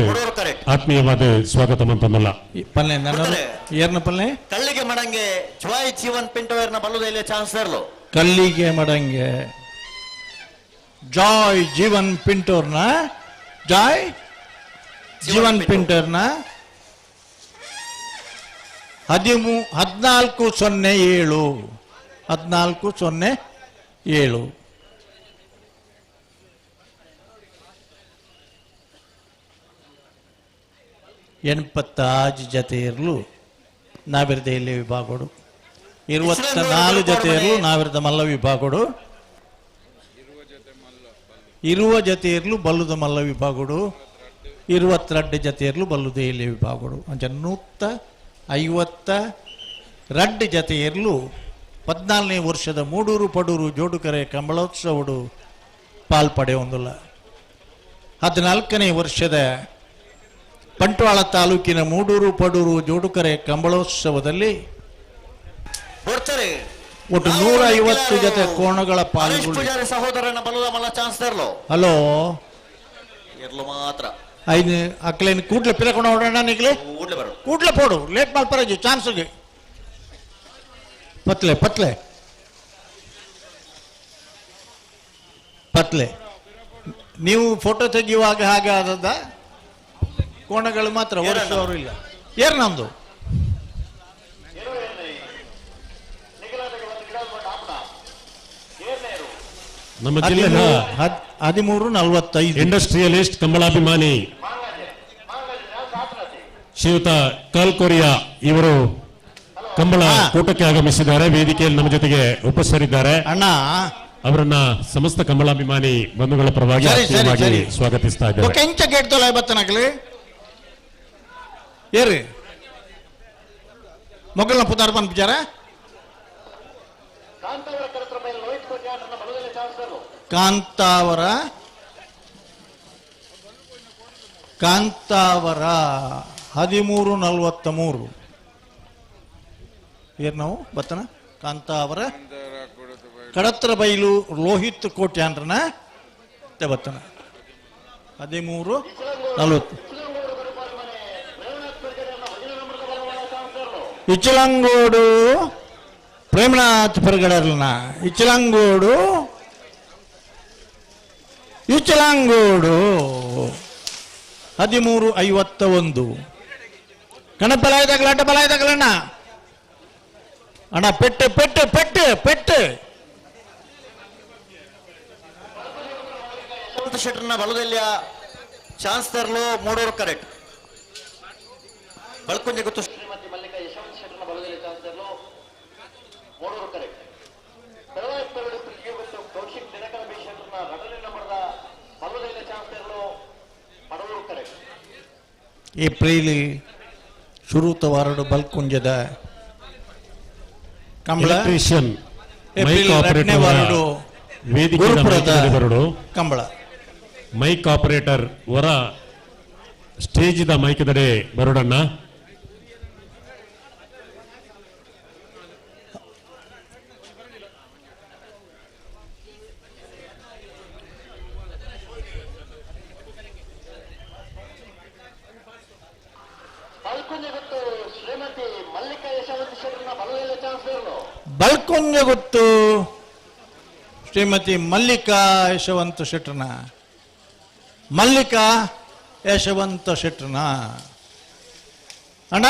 [SPEAKER 1] ಆತ್ಮೀಯವಾದ ಸ್ವಾಗತ ಮಂತೊಂದಲ್ಲ
[SPEAKER 12] ಏರ್ನ ಪಲ್ಲೆ
[SPEAKER 14] ಕಲ್ಲಿಗೆ ಮಡಂಗೆ ಜಾಯ್ ಜೀವನ್ ಪಿಂಟೋರ್ನ ಬಲ್ಲುದಲ್ಲೇ ಚಾನ್ಸ್ ತರಲು
[SPEAKER 12] ಕಲ್ಲಿಗೆ ಮಡಂಗೆ ಜಾಯ್ ಜೀವನ್ ಪಿಂಟೋರ್ನ ಜಾಯ್ ಜೀವನ್ ಪಿಂಟೋರ್ನ 1407 1407 86 ಜತೆಯರ್ಲು ನಾವಿರದ ಇಲ್ಲಿ ವಿಭಾಗಗಳು 24 ಜತೆಯರ್ಲು ನಾವಿರದ ಮಲ್ಲ ವಿಭಾಗಗಳು ಇರುವ ಜತೆಯರ್ಲು ಬಲ್ಲುದ ಮಲ್ಲ ವಿಭಾಗಗಳು 22 ಜತೆಯರ್ಲು ಬಲ್ಲುದ ಇಲ್ಲಿ ವಿಭಾಗಗಳು ಅಂಚ 152 ಜತೆಯರ್ಲು 14ನೇ ವರ್ಷದ ಮೂಡೂರು ಪಡೂರು ಜೋಡುಕರೆ ಕಂಬಳೋತ್ಸವಡು ಪಾಲ್ಪಡೆ ಹೊಂದಿಲ್ಲ 14ನೇ ವರ್ಷದ ಬಂಟ್ವಾಳ ತಾಲೂಕಿನ ಮೂಡೂರು ಪಡೂರು ಜೋಡುಕರೆ ಕಂಬಳೋತ್ಸವದಲ್ಲಿ ಒಟ್ಟು 150 ಜತೆ ಕೋಣಗಳ ಪಾಲ್ಗೊಳ್ಳಿ
[SPEAKER 14] ಸಹೋದರನ ಬಲ್ಲುದ ಮಲ್ಲ ಚಾನ್ಸ್ ತರಲು
[SPEAKER 12] ಹಲೋ
[SPEAKER 14] ಇರ್ಲು ಮಾತ್ರ
[SPEAKER 12] ಐದು ಅಕ್ಲೇನ್ ಕೂಡ್ಲೆ ಪಿರಕೊಂಡು ಹೊಡೋಣ ನಿಗ್ಲೆ ಕೂಡ್ಲೆ ಪೋಡು ಲೇಟ್ ಮಾಡ್ಪರಜಿ ಚಾನ್ಸ್ಗೆ ಪತ್ಲೆ ಪತ್ಲೆ ಪತ್ಲೆ ನೀವು ಫೋಟೋ ತೆಗೆಯುವಾಗ ಹಾಗೆ ಆದದ್ದ ಕೋಣಗಳು ಮಾತ್ರ ಓಡಿಸುವವರು ಇಲ್ಲ ಏರ್ ನಮ್ದು
[SPEAKER 1] ನಮ್ಮ ಜಿಲ್ಲೆಯ
[SPEAKER 12] 13:45
[SPEAKER 1] ಇಂಡಸ್ಟ್ರಿಯಲಿಸ್ಟ್ ಕಂಬಳಾಭಿಮಾನಿ ಶ್ರೀಯುತ ಕಾಲ್ಕೋರಿಯಾ ಇವರು ಕಂಬಳ ಕೂಟಕ್ಕೆ ಆಗಮಿಸಿದ್ದಾರೆ. ವೇದಿಕೆಯಲ್ಲಿ ನಮ್ಮ ಜೊತೆಗೆ ಉಪಸ್ಥಿತರಿದ್ದಾರೆ.
[SPEAKER 12] ಅಣ್ಣ
[SPEAKER 1] ಅವರನ್ನ ಸಮಸ್ತ ಕಂಬಳಾಭಿಮಾನಿ ಬಂಧುಗಳ ಪರವಾಗಿ ಸ್ವಾಗತಿಸ್ತಾ ಇದ್ದಾರೆ.
[SPEAKER 12] ಕೆಂಚ ಗೇಟ್ತೋಲ ಬತ್ತನಕಲಿ ಏರಿ ಮೊಗಲ್ನ ಪುದಾರ್ ಪನ್ಪಿಚಾರ ಕಾಂತಾವರ 1343 ಏನ್ ನಾವು ಬತ್ತನ ಕಾಂತಾವರ ಕಡತ್ರ ಬೈಲು ಲೋಹಿತ್ ಕೋಟ್ಯಾಂಡ್ರನ ಬತ್ತನ 1340 ಇಚ್ಚಲಂಗೋಡು ಪ್ರೇಮನಾಥ್ ಪರಗಡರ್ಲನ ಇಚ್ಚಲಂಗೋಡು 1351 ಕಣಪಲಾಯ್ದಾಗಲ ಅಡ್ಡಬಲಾಯ್ದಾಗಲಣ್ಣ ಅಣ್ಣ ಪೆಟ್ಟು ಪೆಟ್ಟು ಪೆಟ್ಟು ಪೆಟ್ಟು
[SPEAKER 14] ಶೆಟ್ಟರ್ನ ಬಲದಲ್ಲಿಯ ಚಾನ್ಸ್ ತರಲು ಮೂಡೋರು ಕರೆಕ್ಟ್ ಬಳ್ಕೊಂಜೆ ಗೊತ್ತು ಶ್ರೀಮತಿ ಮಲ್ಲಿಕಾ ಯಶವಂತ ಶೆಟ್ಟರ್ನ ಬಲದಲ್ಲಿ ಚಾನ್ಸ್ ತರಲು ಮೂಡೋರು ಕರೆಕ್ಟ್ ಕೌಶಿಕ್ ದಿನಕರ ಬಿ ಶೆಟ್ಟರ್ನ ರಡನೆ ನಂಬರ್ದ ಬಲದಲ್ಲಿ ಚಾನ್ಸ್ ತರಲು ಪಡವರು ಕರೆಕ್ಟ್
[SPEAKER 12] ಏಪ್ರಿಲ್ ಶುರುತ ವಾರಡು ಬಲ್ಕುಂಜದ ಕಂಬಳ ಏಪ್ರಿಲ್ 2ನೇ ವಾರಡು ಗುರುಪುರದ ಕಂಬಳ
[SPEAKER 1] ಮೈಕ್ ಆಪರೇಟರ್ ಹೊರ ಸ್ಟೇಜ್ ದ ಮೈಕ್ ದಡೆ ಬರೋಡಣ್ಣ
[SPEAKER 12] ಬಲ್ಕುಂಜ ಗೊತ್ತು ಶ್ರೀಮತಿ ಮಲ್ಲಿಕಾ ಯಶವಂತ ಶೆಟ್ಟರ್ನ ಮಲ್ಲಿಕಾ ಯಶವಂತ ಶೆಟ್ಟರ್ನ ಅಣ್ಣ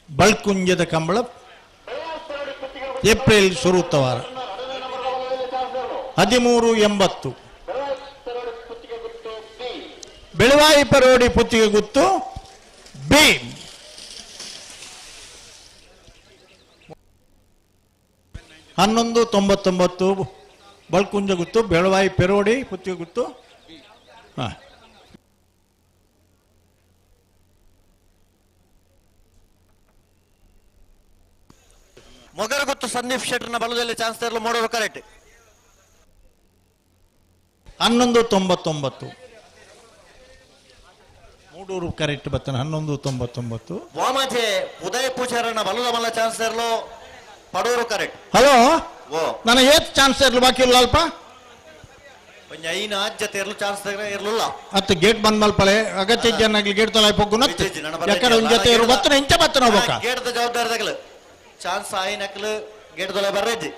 [SPEAKER 12] ಬಲ್ಕುಂಜದ ಕಂಬಳ ಏಪ್ರಿಲ್ ಶುರುತ್ತವಾರ 1380 ಬೆಳವಾಯಿ ಪರೋಡಿ ಪುತ್ತಿಗೆ ಗುತ್ತು ಬಿ 1199 ಬಲ್ಕುಂಜ ಗುತ್ತು ಬೆಳವಾಯಿ ಪೆರೋಡಿ ಪುತ್ತಿಗೆ ಗುತ್ತು
[SPEAKER 14] ಮೊಗರ ಗುತ್ತು ಸಂದೀಪ್ ಶೆಟ್ಟರ್ನ ಬಲದಲ್ಲಿ ಚಾನ್ಸ್ ತರಲು ಮೂಡೋರು ಕರೆಕ್ಟ್
[SPEAKER 12] 1199 ಮೂಡೂರು ಕರೆಕ್ಟ್ ಬತ್ತನ 1199
[SPEAKER 14] ವಾಮಾಜೆ ಉದಯ ಪೂಜಾರನ ಬಲದ ಮಲ್ಲ ಚಾನ್ಸ್ ತರಲು ಪಡೋರು ಕರೆಕ್ಟ್
[SPEAKER 12] ಹಲೋ
[SPEAKER 14] ಓ
[SPEAKER 12] ನನಗೆ ಏತ್ ಚಾನ್ಸ್ ಇರ್ಲು ಬಾಕಿ ಇಲ್ಲ ಅಲ್ಪ
[SPEAKER 14] ಒಂಜ ಐನ ಅಜ್ಜತೆ ಇರ್ಲು ಚಾನ್ಸ್ ಇರ್ಲಿಲ್ಲ
[SPEAKER 12] ಅತ್ತು ಗೇಟ್ ಬಂದ್ ಮಲ್ಪಳೆ ಅಗತ್ಯ ಜನಾಗ್ಲಿ ಗೇಟ್ ತೊಲಾಯ್ ಪೊಗ್ಗುನತ್ತು ಯಾಕಡೆ ಒಂದ್ ಜೊತೆ ಇರು ಬತ್ತನ ಇಂಚ ಬತ್ತನ ಹೋಗ್ಬೇಕ
[SPEAKER 14] ಗೇಟ್ ಜವಾಬ್ದಾರಿ ತಗಲು ಚಾನ್ಸ್ ಆಯಿ ನಕಲು ಗೇಟ್ ತೊಲಾಯ್ ಬರ್ರಜ್ಜಿ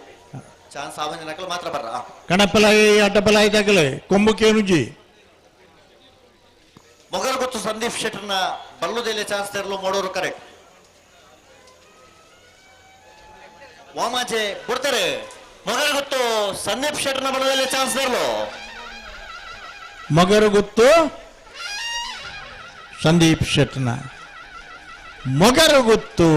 [SPEAKER 14] ಚಾನ್ಸ್ ಆವಂಜ ನಕಲು ಮಾತ್ರ ಬರ್ರ
[SPEAKER 12] ಕಣಪಲಾಯಿ ಅಡ್ಡಪಲಾಯಿ ತಗಲೆ ಕೊಂಬುಕೇನುಜಿ
[SPEAKER 14] ಮೊಗರ್ ಗೊತ್ತು ಸಂದೀಪ್ ಶೆಟ್ಟರ್ನ ಬಲ್ಲುದಲ್ಲಿ ಚಾನ್ಸ್ ತರಲು ಮೂಡೋರು ಕರೆಕ್ಟ್ ವಾಮಾಜೆ ಕೊಡ್ತಾರೆ ಮೊಗರು ಗೊತ್ತು ಸಂದೀಪ್ ಶೆಟ್ಟರ್ನ ಬಲದಲ್ಲಿ ಚಾನ್ಸ್ ತರಲು
[SPEAKER 12] ಮಗರು ಗೊತ್ತು ಸಂದೀಪ್ ಶೆಟ್ಟರ್ನ ಮೊಗರು ಗೊತ್ತು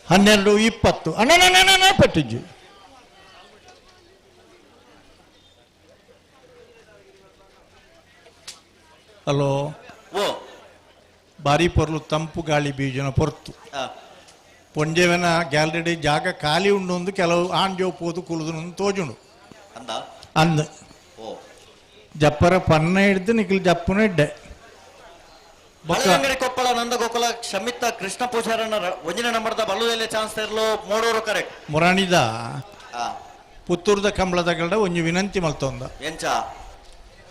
[SPEAKER 12] 1220 ಅಣ್ಣ ಪಟ್ಟಿಜ್ಜಿ ಹಲೋ
[SPEAKER 14] ಓ
[SPEAKER 12] ಬಾರಿ ಪೊರ್ಲು ತಂಪು ಗಾಳಿ ಬೀಜನ ಪೊರ್ತು ಪೊಂಜೆವನ ಗ್ಯಾಲರಿ ಜಾಗ ಖಾಲಿ ಉಂಡು ಕೆಲವು ಆಂಜೋ ಪೋದು ಕುಲುದು ತೋಜುಂಡು ಅಂದ ಜಪ್ಪರ ಪನ್ನ ಹಿಡ್ದು ನಿಖಿಲ್ ಜಪ್ಪನ ಇಡ್ಡೆ
[SPEAKER 14] ಬಳ್ಳಂಗಡಿ ಕೊಪ್ಪಳ ನಂದ ಗೋಕುಲ ಶಮಿತ ಕೃಷ್ಣ ಪೂಜಾರನ ಒಂಜಿನ ನಂಬರ್ದ ಬಲ್ಲುದಲ್ಲಿ ಚಾನ್ಸ್ ತರಲು ಮೂಡೋರು ಕರೆಕ್ಟ್
[SPEAKER 12] ಮುರಾಣಿದ ಪುತ್ತೂರ್ದ ಕಂಬಳದ ಗಲ್ಡ ಒಂಜಿ ವಿನಂತಿ ಮಲ್ತೊಂದ
[SPEAKER 14] ಎಂಚ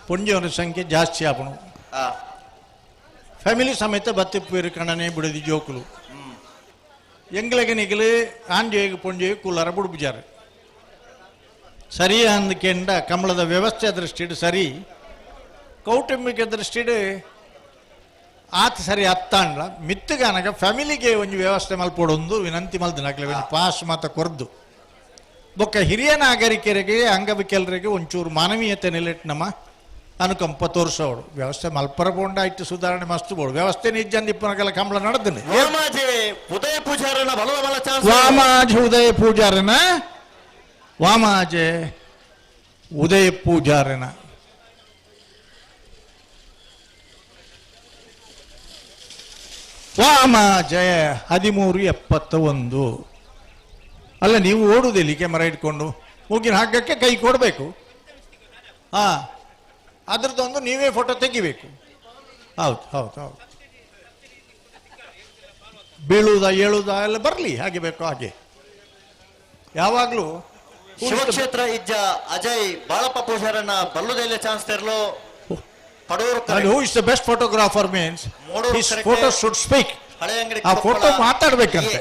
[SPEAKER 12] ಪೊಂಜೆವರ ಸಂಖ್ಯೆ ಜಾಸ್ತಿ ಆಪಣು ಫ್ಯಾಮಿಲಿ ಸಮೇತ ಬತ್ತಿಪ್ಪೇರು ಕಣನೆ ಬಿಡದಿ ಜೋಕುಲು ಎಂಗ್ಲೆಗೆ ನಿಗಲು ಆಂಜೆಗೆ ಪೊಂಜೆಗೆ ಕೂಲರ ಬುಡ್ಬುಜಾರ ಸರಿ ಅಂದ್ಕೆಂಡ ಕಂಬಳದ ವ್ಯವಸ್ಥೆ ದೃಷ್ಟಿಡು ಸರಿ ಕೌಟುಂಬಿಕ ದೃಷ್ಟಿಡು ಆತ ಸರಿ ಅತ್ತಾಂಡ್ಲ ಮಿತ್ತುಗಾನಗ ಫ್ಯಾಮಿಲಿಗೆ ಒಂದು ವ್ಯವಸ್ಥೆ ಮಲ್ಪೊಡೊಂದು ವಿನಂತಿ ಮಲ್ದಿನಾಗ್ಲಿ ಒಂದು ಪಾಸ್ ಮಾತ ಕೊರ್ದು ಬೊಕ್ಕ ಹಿರಿಯ ನಾಗರಿಕರಿಗೆ ಅಂಗವಿಕಲರಿಗೆ ಒಂಚೂರು ಮಾನವೀಯತೆ ನೆಲೆಟ್ ನಮ್ಮ ಅನುಕಂಪ ತೋರಿಸೋಡು ವ್ಯವಸ್ಥೆ ಮಲ್ಪರ ಬೋಂಡ ಇಟ್ಟು ಸುಧಾರಣೆ ಮಸ್ತು ಬೋಡು ವ್ಯವಸ್ಥೆ ನಿಜ್ಜಂದಿಪ್ಪನಗೆಲ್ಲ ಕಂಬಳ ನಡೆದನೆ
[SPEAKER 14] ಉದಯ ಪೂಜಾರನ ಬಲದ ಬಲ ಚಾನ್ಸ್
[SPEAKER 12] ವಾಮಾಜೆ ಉದಯ ಪೂಜಾರನ ವಾಮಾಜೆ ಉದಯ ಪೂಜಾರನ ವಾಮ ಜಯ 1371. ಅಲ್ಲ, ನೀವು ಓಡುವುದಿಲ್ಲ ಕ್ಯಾಮರಾ ಇಟ್ಕೊಂಡು, ಮೂಗಿನ ಹಗ್ಗಕ್ಕೆ ಕೈ ಕೊಡಬೇಕು. ಹಾ, ಅದ್ರದ್ದೊಂದು ನೀವೇ ಫೋಟೋ ತೆಗಿಬೇಕು. ಹೌದು ಹೌದು ಹೌದು. ಬೀಳುವುದ ಏಳುವುದ ಎಲ್ಲ ಬರಲಿ, ಹಾಗೆ ಬೇಕು ಹಾಗೆ. ಯಾವಾಗಲೂ
[SPEAKER 14] ಶಿವಕ್ಷೇತ್ರ ಇಜ್ಜ ಅಜಯ್ ಬಾಳಪ್ಪ ಪೂಜಾರನ್ನ ಬಲ್ಲುದೆಲ್ಲ ಚಾನ್ಸ್ ತೆರಲು ಪಡೂರು.
[SPEAKER 12] who is the best photographer means his photo should speak. ಆ photo ಮಾತಾಡ್ಬೇಕಂತೆ.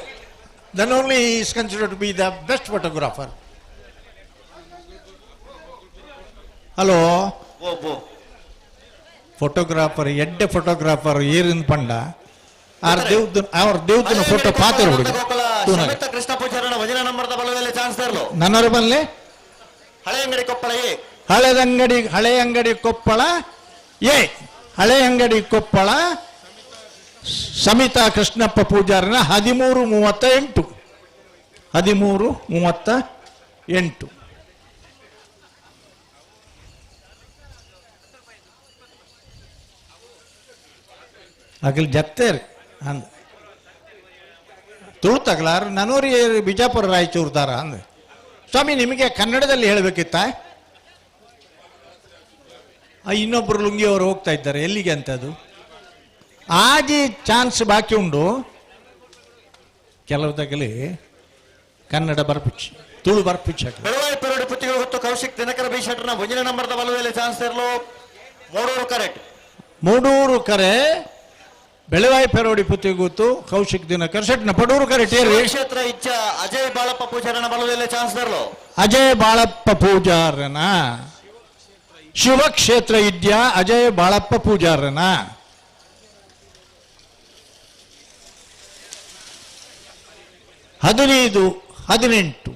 [SPEAKER 12] then only he is considered to be the best photographer. Hello, photographer ಎಡ್ಡೆ ಫೋಟೋಗ್ರಾಫರ್ ಏರಿನ ಪಂಡ ಅವ್ರ ದೇವ್ದನ ಫೋಟೋ ಪಾತ್ರ ಹುಡುಗ
[SPEAKER 14] ಕೃಷ್ಣ ಪೂಜಾರನ ವಜನ ನಂಬರ್ದ ಬಲ್ಲುದೆಲ್ಲ ಚಾನ್ಸ್ ತೆರಲು
[SPEAKER 12] ನನ್ನವ್ರ ಬನ್ಲೆ
[SPEAKER 14] ಹಳೆ ಅಂಗಡಿ ಕೊಪ್ಪಳ
[SPEAKER 12] ಹಳೆ ಅಂಗಡಿ ಕೊಪ್ಪಳ ಏ ಹಳೆ ಅಂಗಡಿ ಕೊಪ್ಪಳ ಸಮಿತಾ ಕೃಷ್ಣಪ್ಪ ಪೂಜಾರನ 1338. 1338. ಅಗಲ್ ಜತ್ತೇರಿ ಅಂದ ತುಳುತಗ್ಲಾರ ನನೂರಿ ಬಿಜಾಪುರ ರಾಯಚೂರ್ದಾರ ಅಂದ. ಸ್ವಾಮಿ, ನಿಮಗೆ ಕನ್ನಡದಲ್ಲಿ ಹೇಳಬೇಕಿತ್ತ? ಇನ್ನೊಬ್ಬರು ಲುಂಗಿ ಅವರು ಹೋಗ್ತಾ ಇದ್ದಾರೆ, ಎಲ್ಲಿಗೆ ಅಂತದು ಆಜಿ ಚಾನ್ಸ್ ಬಾಕಿ ಉಂಡು. ಕೆಲವುದಾಗಲಿ ಕನ್ನಡ ಬರ್ಪಿಚ್ಚಿ, ತುಳು ಬರ್ಪಿಚ್ಚ
[SPEAKER 14] ಪೆರೋಡಿ ಪುತ್ತಿಗೆ ಗೊತ್ತು ಕೌಶಿಕ್ ದಿನಕರ ಬಿ ಶೆಟ್ಟರ್ನ ಒಂಜನ ನಂಬರ್ದ ಬಲ್ಲುದೆಲ್ಲ ಚಾನ್ಸ್ ತೆರಲು ಮೂಡೂರು ಕರೆಕ್ಟ್.
[SPEAKER 12] ಮೂಡೂರು ಕರೆ ಬೆಳವಾಯಿ ಪೆರೋಡಿ ಪುತ್ತಿಗೆ ಗೊತ್ತು ಕೌಶಿಕ್ ದಿನಕರ ಶೆಟ್ನ ಪಡೂರು ಕರೆ ಟೇರಿ.
[SPEAKER 14] ಕ್ಷೇತ್ರ ಇಚ್ಛ ಅಜಯ್ ಬಾಳಪ್ಪ ಪೂಜಾರನ ಬಲ್ಲುದೆಲ್ಲ ಚಾನ್ಸ್ ತೆರಲು
[SPEAKER 12] ಅಜಯ್ ಬಾಳಪ್ಪ ಪೂಜಾರನ. ಶಿವಕ್ಷೇತ್ರ ಇದ್ಯಾ ಅಜಯ್ ಬಾಳಪ್ಪ ಪೂಜಾರನ. 15, 18,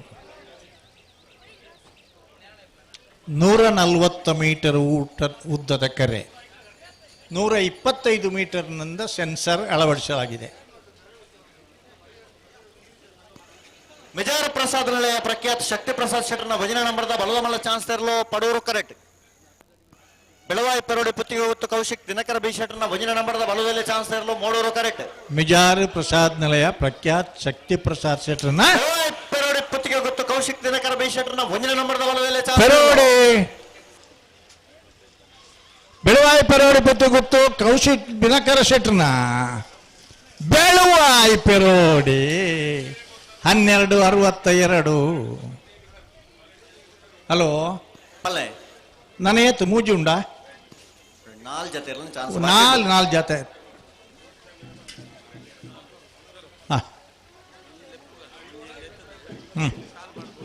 [SPEAKER 12] 140 ಮೀಟರ್ ಉದ್ದದ ಕರೆ, 125 ಮೀಟರ್ನಿಂದ ಸೆನ್ಸರ್ ಅಳವಡಿಸಲಾಗಿದೆ.
[SPEAKER 14] ಮಿಜಾರ ಪ್ರಸಾದ್ ನಿಲಯ ಪ್ರಖ್ಯಾತ ಶಕ್ತಿ ಪ್ರಸಾದ್ ಶೆಟ್ಟರ್ನ ಭಜನಾ ನಂಬರ್ದ ಬಲದ ಮಲ್ಲ ಚಾನ್ಸ್ ತೆರಲು ಪಡೂರು ಕರೆಕ್ಟ್. ಬೆಳವಾಯಿ ಪೆರೋಡಿ ಪುತ್ತಿಗೆ ಹೊತ್ತು ಕೌಶಿಕ್ ದಿನಕರ ಬಿ ಶೆಟ್ಟರ್ನ ಭಜನಾ ನಂಬರ್ದ ಬಲದಲ್ಲಿ ಚಾನ್ಸ್ ತೆರಲು ಮೂಡೂರು ಕರೆಕ್ಟ್.
[SPEAKER 12] ಮಿಜಾರ ಪ್ರಸಾದ್ ನಿಲಯ ಪ್ರಖ್ಯಾತ ಶಕ್ತಿ ಪ್ರಸಾದ್ ಶೆಟ್ಟರ್ನ
[SPEAKER 14] ಬೆಳವಾಯಿ ಪೆರೋಡಿ ಪುತ್ತಿಗೆ ಹೊತ್ತು ಕೌಶಿಕ್ ದಿನಕರ ಬಿ ಶೆಟ್ಟರ್ನ ಭಜನಾ ನಂಬರ್ದ ಬಲದಲ್ಲಿ ಚಾನ್ಸ್
[SPEAKER 12] ಪೆರೋಡಿ ಬೆಳವಾಯಿ ಪೆರೋಡಿ ಪುತ್ತಿಗೆ ಗೊತ್ತು ಕೌಶಿಕ್ ದಿನಕರ ಶೆಟ್ಟರ್ನ ಬೆಳವಾಯಿ ಪೆರೋಡಿ 1262. ಹಲೋ, ನನೇತು ಮೂಜಿ ಉಂಡಾ?
[SPEAKER 14] 4 ಜೊತೆ ಚಾನ್ಸ್
[SPEAKER 12] 4 ಜೊತೆ.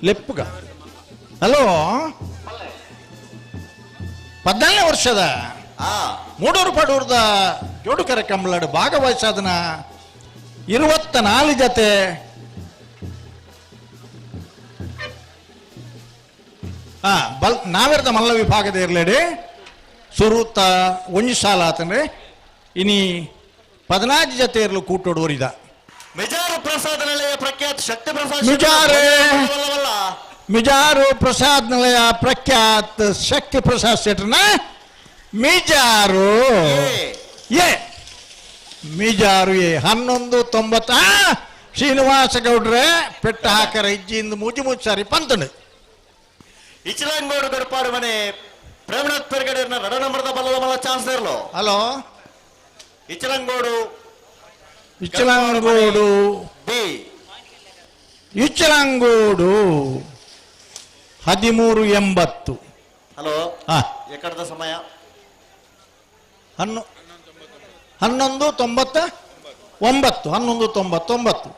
[SPEAKER 12] ಲೆಪ್ಪುಗ. ಹಲೋ, 14ನೇ ವರ್ಷದ ಮೂಡೂರು ಪಡೂರ್ದ ಜೋಡುಕರ ಕಂಬಳಾಡು ಭಾಗವಹಿಸಾದನ 24 ಜೊತೆ ನಾವೆರ್ದ ಮಲ್ಲ ವಿಭಾಗದ ಇರ್ಲೇಡಿ ಸುರುತ್ತ ಒಂಜಿ ಸಾಲ ಆತಂದ್ರೆ ಇನಿ 14 ಜೊತೆ ಇರಲು ಕೂಟೋಡುವರಿದ.
[SPEAKER 14] ಮಿಜಾರು ಪ್ರಸಾದ್ ನಿಲಯ ಪ್ರಖ್ಯಾತ ಶಕ್ತಿ ಪ್ರಸಾದ್
[SPEAKER 12] ಮಿಜಾರು ಪ್ರಸಾದ್ ನಿಲಯ ಪ್ರಖ್ಯಾತ ಶಕ್ತಿ ಪ್ರಸಾದ್ ಶೆಟ್ಟರ್ನ ಮಿಜಾರು ಏ 1190. ಶ್ರೀನಿವಾಸ ಗೌಡ್ರೆ ಪೆಟ್ಟ ಹಾಕರ ಇಜ್ಜಿಂದ ಮುಜಿ ಮುಚ್ಚಾರಿ ಪಂತನು
[SPEAKER 14] ಇಚಲಂಗೋಡು ಗಡಪಾಡು ಮನೆ ಪ್ರೇಮನಾಥ್ ಪೆರ್ಗಡೆಯರ್ನ ರಡ ನಂಬರ್ದ ಬಲ್ಲದ ಮಲ್ಲ ಚಾನ್ಸ್ ಇರಲು.
[SPEAKER 12] ಹಲೋ,
[SPEAKER 14] ಇಚಲಂಗೋಡು
[SPEAKER 12] ಇಚ್ಚಲಂಗೋಡು 1380.
[SPEAKER 14] ಹಲೋ, ಎಕಡದ ಸಮಯ
[SPEAKER 12] 1199.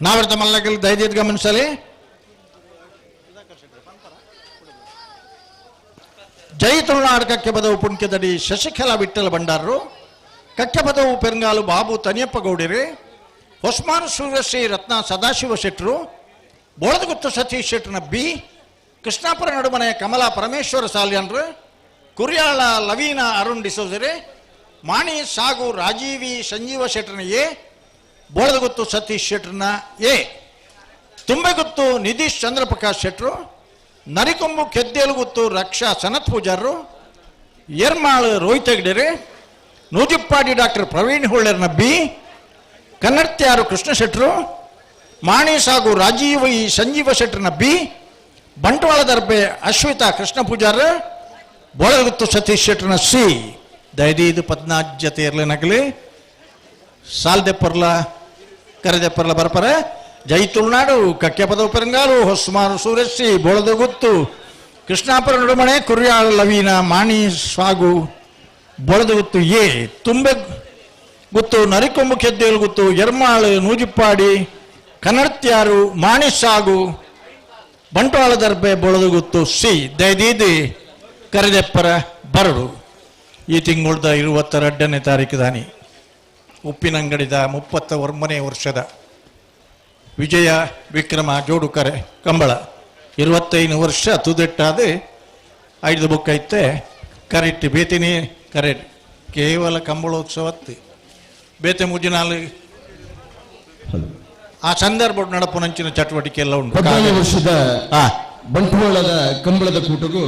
[SPEAKER 12] ನಾವೆರ್ತ ಮಲ್ಲಕಲ್ಲಿ ದಯచేసి ಗಮನಿಸಲಿ. ಜೈ ತುಳುನಾಡು ಕಕ್ಕೆ ಪದವು ಪುಣ್ಯದಡಿ ಶಶಿಕಲಾ ವಿಠ್ಠಲ ಭಂಡಾರರು, ಕಕ್ಕೆ ಪದವು ಪೆರಂಗಾಲು ಬಾಬು ತನಿಯಪ್ಪ ಗೌಡಿರಿ, ಹೊಸ್ಮಾನ್ ಸೂರ್ಯಶ್ರೀ ರತ್ನ ಸದಾಶಿವ ಶೆಟ್ಟರು, ಬೋಳದಗುತ್ತು ಸತೀಶ್ ಶೆಟ್ಟರ್ನ ಬಿ, ಕೃಷ್ಣಾಪುರ ನಡುಮನೆಯ ಕಮಲಾ ಪರಮೇಶ್ವರ ಸಾಲ್ಯನ್ರು, ಕುರಿಯಾಳ ಲವೀನಾ ಅರುಣ್ ಡಿಸೋಜರೆ, ಮಾಣಿ ಸಾಗು ರಾಜೀವಿ ಸಂಜೀವ ಶೆಟ್ಟರ್ನ ಎ, ಬೋಳದಗುತ್ತು ಸತೀಶ್ ಶೆಟ್ಟರ್ನ ಎ, ತುಂಬೆಗುತ್ತು ನಿಧೀಶ್ ಚಂದ್ರಪ್ರಕಾಶ್ ಶೆಟ್ಟರು, ನರಿಕೊಂಬು ಕೆದ್ದೇಲುಗುತ್ತು ರಕ್ಷಾ ಸನತ್ ಪೂಜಾರರು, ಎರ್ಮಾಳು ರೋಹಿತ್ ಹೆಗ್ಡೆರೆ, ನೂಜಿಪ್ಪಾಡಿ ಡಾಕ್ಟರ್ ಪ್ರವೀಣ್ ಹೊಳ್ಳೆರ್ನ ಬಿ, ಕನ್ನಡ್ತ್ಯಾರು ಕೃಷ್ಣ ಶೆಟ್ರು, ಮಾಣೇಶ್ ಹಾಗೂ ರಾಜೀವ್ ಇ ಸಂಜೀವ ಶೆಟ್ರನ ಬಿ, ಬಂಟ್ವಾಳ ದರ್ಬೆ ಅಶ್ವಿತಾ ಕೃಷ್ಣ ಪೂಜಾರ, ಬೋಳಗುತ್ತು ಸತೀಶ್ ಶೆಟ್ರನ ಸಿ. ದಯದೀದು 14 ಜೊತೆ ಇರ್ಲೇನಾಗಲಿ ಸಾಲ್ದೆಪ್ಪರ್ಲ ಕರೆದೆಪ್ಪರ್ಲ ಬರ್ಪರೆ ಜೈ ತುಳುನಾಡು ಕಕ್ಕೆ ಪದೋಪರಂಗಾರು ಹೊಸ್ಮಾರು ಸೂರಸ್ಸಿ ಬೋಳದ ಗುತ್ತು ಕೃಷ್ಣಾಪುರ ನಡುಮಣೆ ಕುರ್ಯಾಳ ಲವೀನ ಮಾಣಿ ಸ್ವಾಗು ಬೋಳದ ಗುತ್ತು ಎ ತುಂಬೆ ಗುತ್ತು ನರಿಕೊಂಬು ಕೆದ್ದೇಲು ಗುತ್ತು ಎರ್ಮಾಳು ನೂಜಿಪ್ಪಾಡಿ ಕನ್ನಡ್ತ್ಯಾರು ಮಾಣಿ ಸಾಗು ಬಂಟ್ವಾಳ ದರ್ಬೆ ಬೋಳದ ಗುತ್ತು ಸಿ. ದಯದೀದಿ ಕರೆದೆಪ್ಪರ ಬರಡು. ಈ ತಿಂಗಳದ 22ನೇ ತಾರೀಕು ದಾನಿ ಉಪ್ಪಿನಂಗಡಿದ 31ನೇ ವರ್ಷದ ವಿಜಯ ವಿಕ್ರಮ ಜೋಡುಕರೆ ಕಂಬಳ 25 ವರ್ಷ ತುದೆಟ್ಟಾದ 5 ಬುಕ್ ಐತೆ ಕರೆಕ್ಟ್ ಬೇತಿನಿ ಕರೆಕ್ಟ್ ಕೇವಲ ಕಂಬಳೋತ್ಸವತ್ತು ಬೇತೆ ಮುಜಿನಾಲು ಆ ಸಂದರ್ಭ ನಡಪುನಂಚಿನ ಚಟುವಟಿಕೆ ಎಲ್ಲ ಉಂಟು.
[SPEAKER 18] 14 ವರ್ಷದ ಬಂಟ್ವಾಳದ ಕಂಬಳದ ಕೂಟಗೂ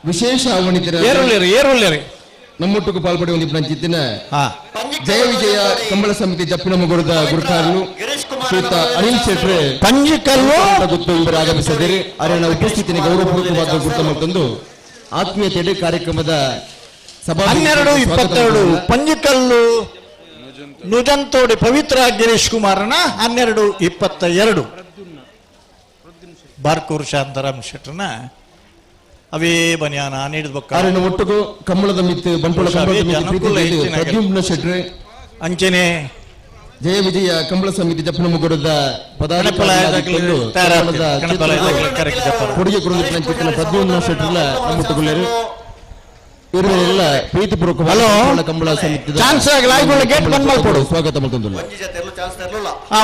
[SPEAKER 18] ವಿಶೇಷ ಆಹ್ವಾನಿತರ
[SPEAKER 12] ಏರುಳ್ಳೇರಿ
[SPEAKER 18] ನಮ್ಮೊಟ್ಟಿಗೂ ಪಾಲ್ಪಡುವ ನಂಚಿತ್ತಿನ ಜಯ ವಿಜಯ ಕಂಬಳ ಸಮಿತಿ ಜಪ್ಪಿನ ಮುಗುಳದ ಗುರುಕಾರರು ಶ್ರೀಯುತ ಅನಿಲ್ ಶೆಟ್ರೆ
[SPEAKER 12] ಪಂಜಿಕಲ್ಲು
[SPEAKER 18] ಗುತ್ತು ಇಬ್ಬರು ಆಗಮಿಸಿದರೆ ಅರಣ ಉಪಸ್ಥಿತಿನ ಗೌರವಪೂರ್ವಕವಾದ ಗುರುತ ಮತ್ತೊಂದು ಆತ್ಮೀಯತೆ ಕಾರ್ಯಕ್ರಮದ ಸಭಾ
[SPEAKER 12] 12:22 ಪಂಜಿಕಲ್ಲು ನುಜಂತೋಡಿ ಪವಿತ್ರ ಗಿರೀಶ್ ಕುಮಾರನ 12:22 ಬಾರ್ಕೂರು ಶಾಂತಾರಾಮ್ ಶೆಟ್ರನ ಅವೇ ಬನ್ಯಾನ ನೀಡಿದ
[SPEAKER 18] ಬಕ್ಕ ಒಟ್ಟಿಗೂ ಕಂಬಳದ ಮಿತ್ತು ಬಂಟ್ವಾಳ ಪ್ರದ್ಯುಮ್ನ ಶೆಟ್ರೆ
[SPEAKER 12] ಅಂಚನೆ
[SPEAKER 18] ಜಯ ವಿಜಯ ಕಂಬಳ ಸಮಿತಿ ಜಪ್ಪನ ಮುಗುಡದ ಕೊಡುಗೆ ಕೊಡುಗೆ ಪ್ರದ್ಯುಮ್ನ ಶೆಟ್ರಲ್ಲ ನಮ್ಮೊಟ್ಟುಗೊಳ್ಳರು ಇವರೆಲ್ಲ ಪ್ರೀತಿಪೂರ್ವಕ ಕಂಬಳ ಸಮಿತಿ
[SPEAKER 12] ಗೇಟ್ ಬಂದ್ ಮಾಡ್ಕೊಡು
[SPEAKER 18] ಸ್ವಾಗತ ಮತ್ತೊಂದು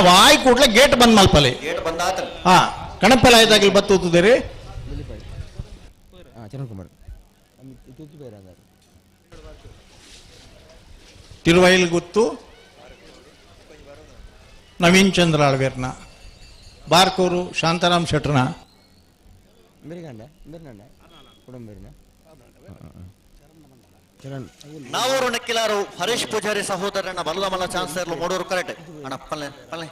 [SPEAKER 12] ವಾಯ್ ಕೂಡ್ಲೆ ಗೇಟ್ ಬಂದ್ ಮಲ್ಪಲೆ ಕಣಪಲಾಯದಾಗಲಿ ಬತ್ತುತ್ತದೆ ತಿರುವೈಲ್ ಗುತ್ತು ನವೀನ್ ಚಂದ್ರ ಆಳ್ವೇರ್ನ ಬಾರ್ಕೂರು ಶಾಂತಾರಾಮ್ ಶೆಟ್ರನ
[SPEAKER 14] ನಾವೂರು ನೆಕ್ಕಿಲಾರು ಹರೀಶ್ ಪೂಜಾರಿ ಸಹೋದರನ ಬಲದ ಮಲ್ಲ ಚಾನ್ಸಲರ್ ಮೂಡೂರು ಕರೆಕ್ಟ್ ಅಣ್ಣ ಪಲ್ಲೆ ಪಲ್ಲೆ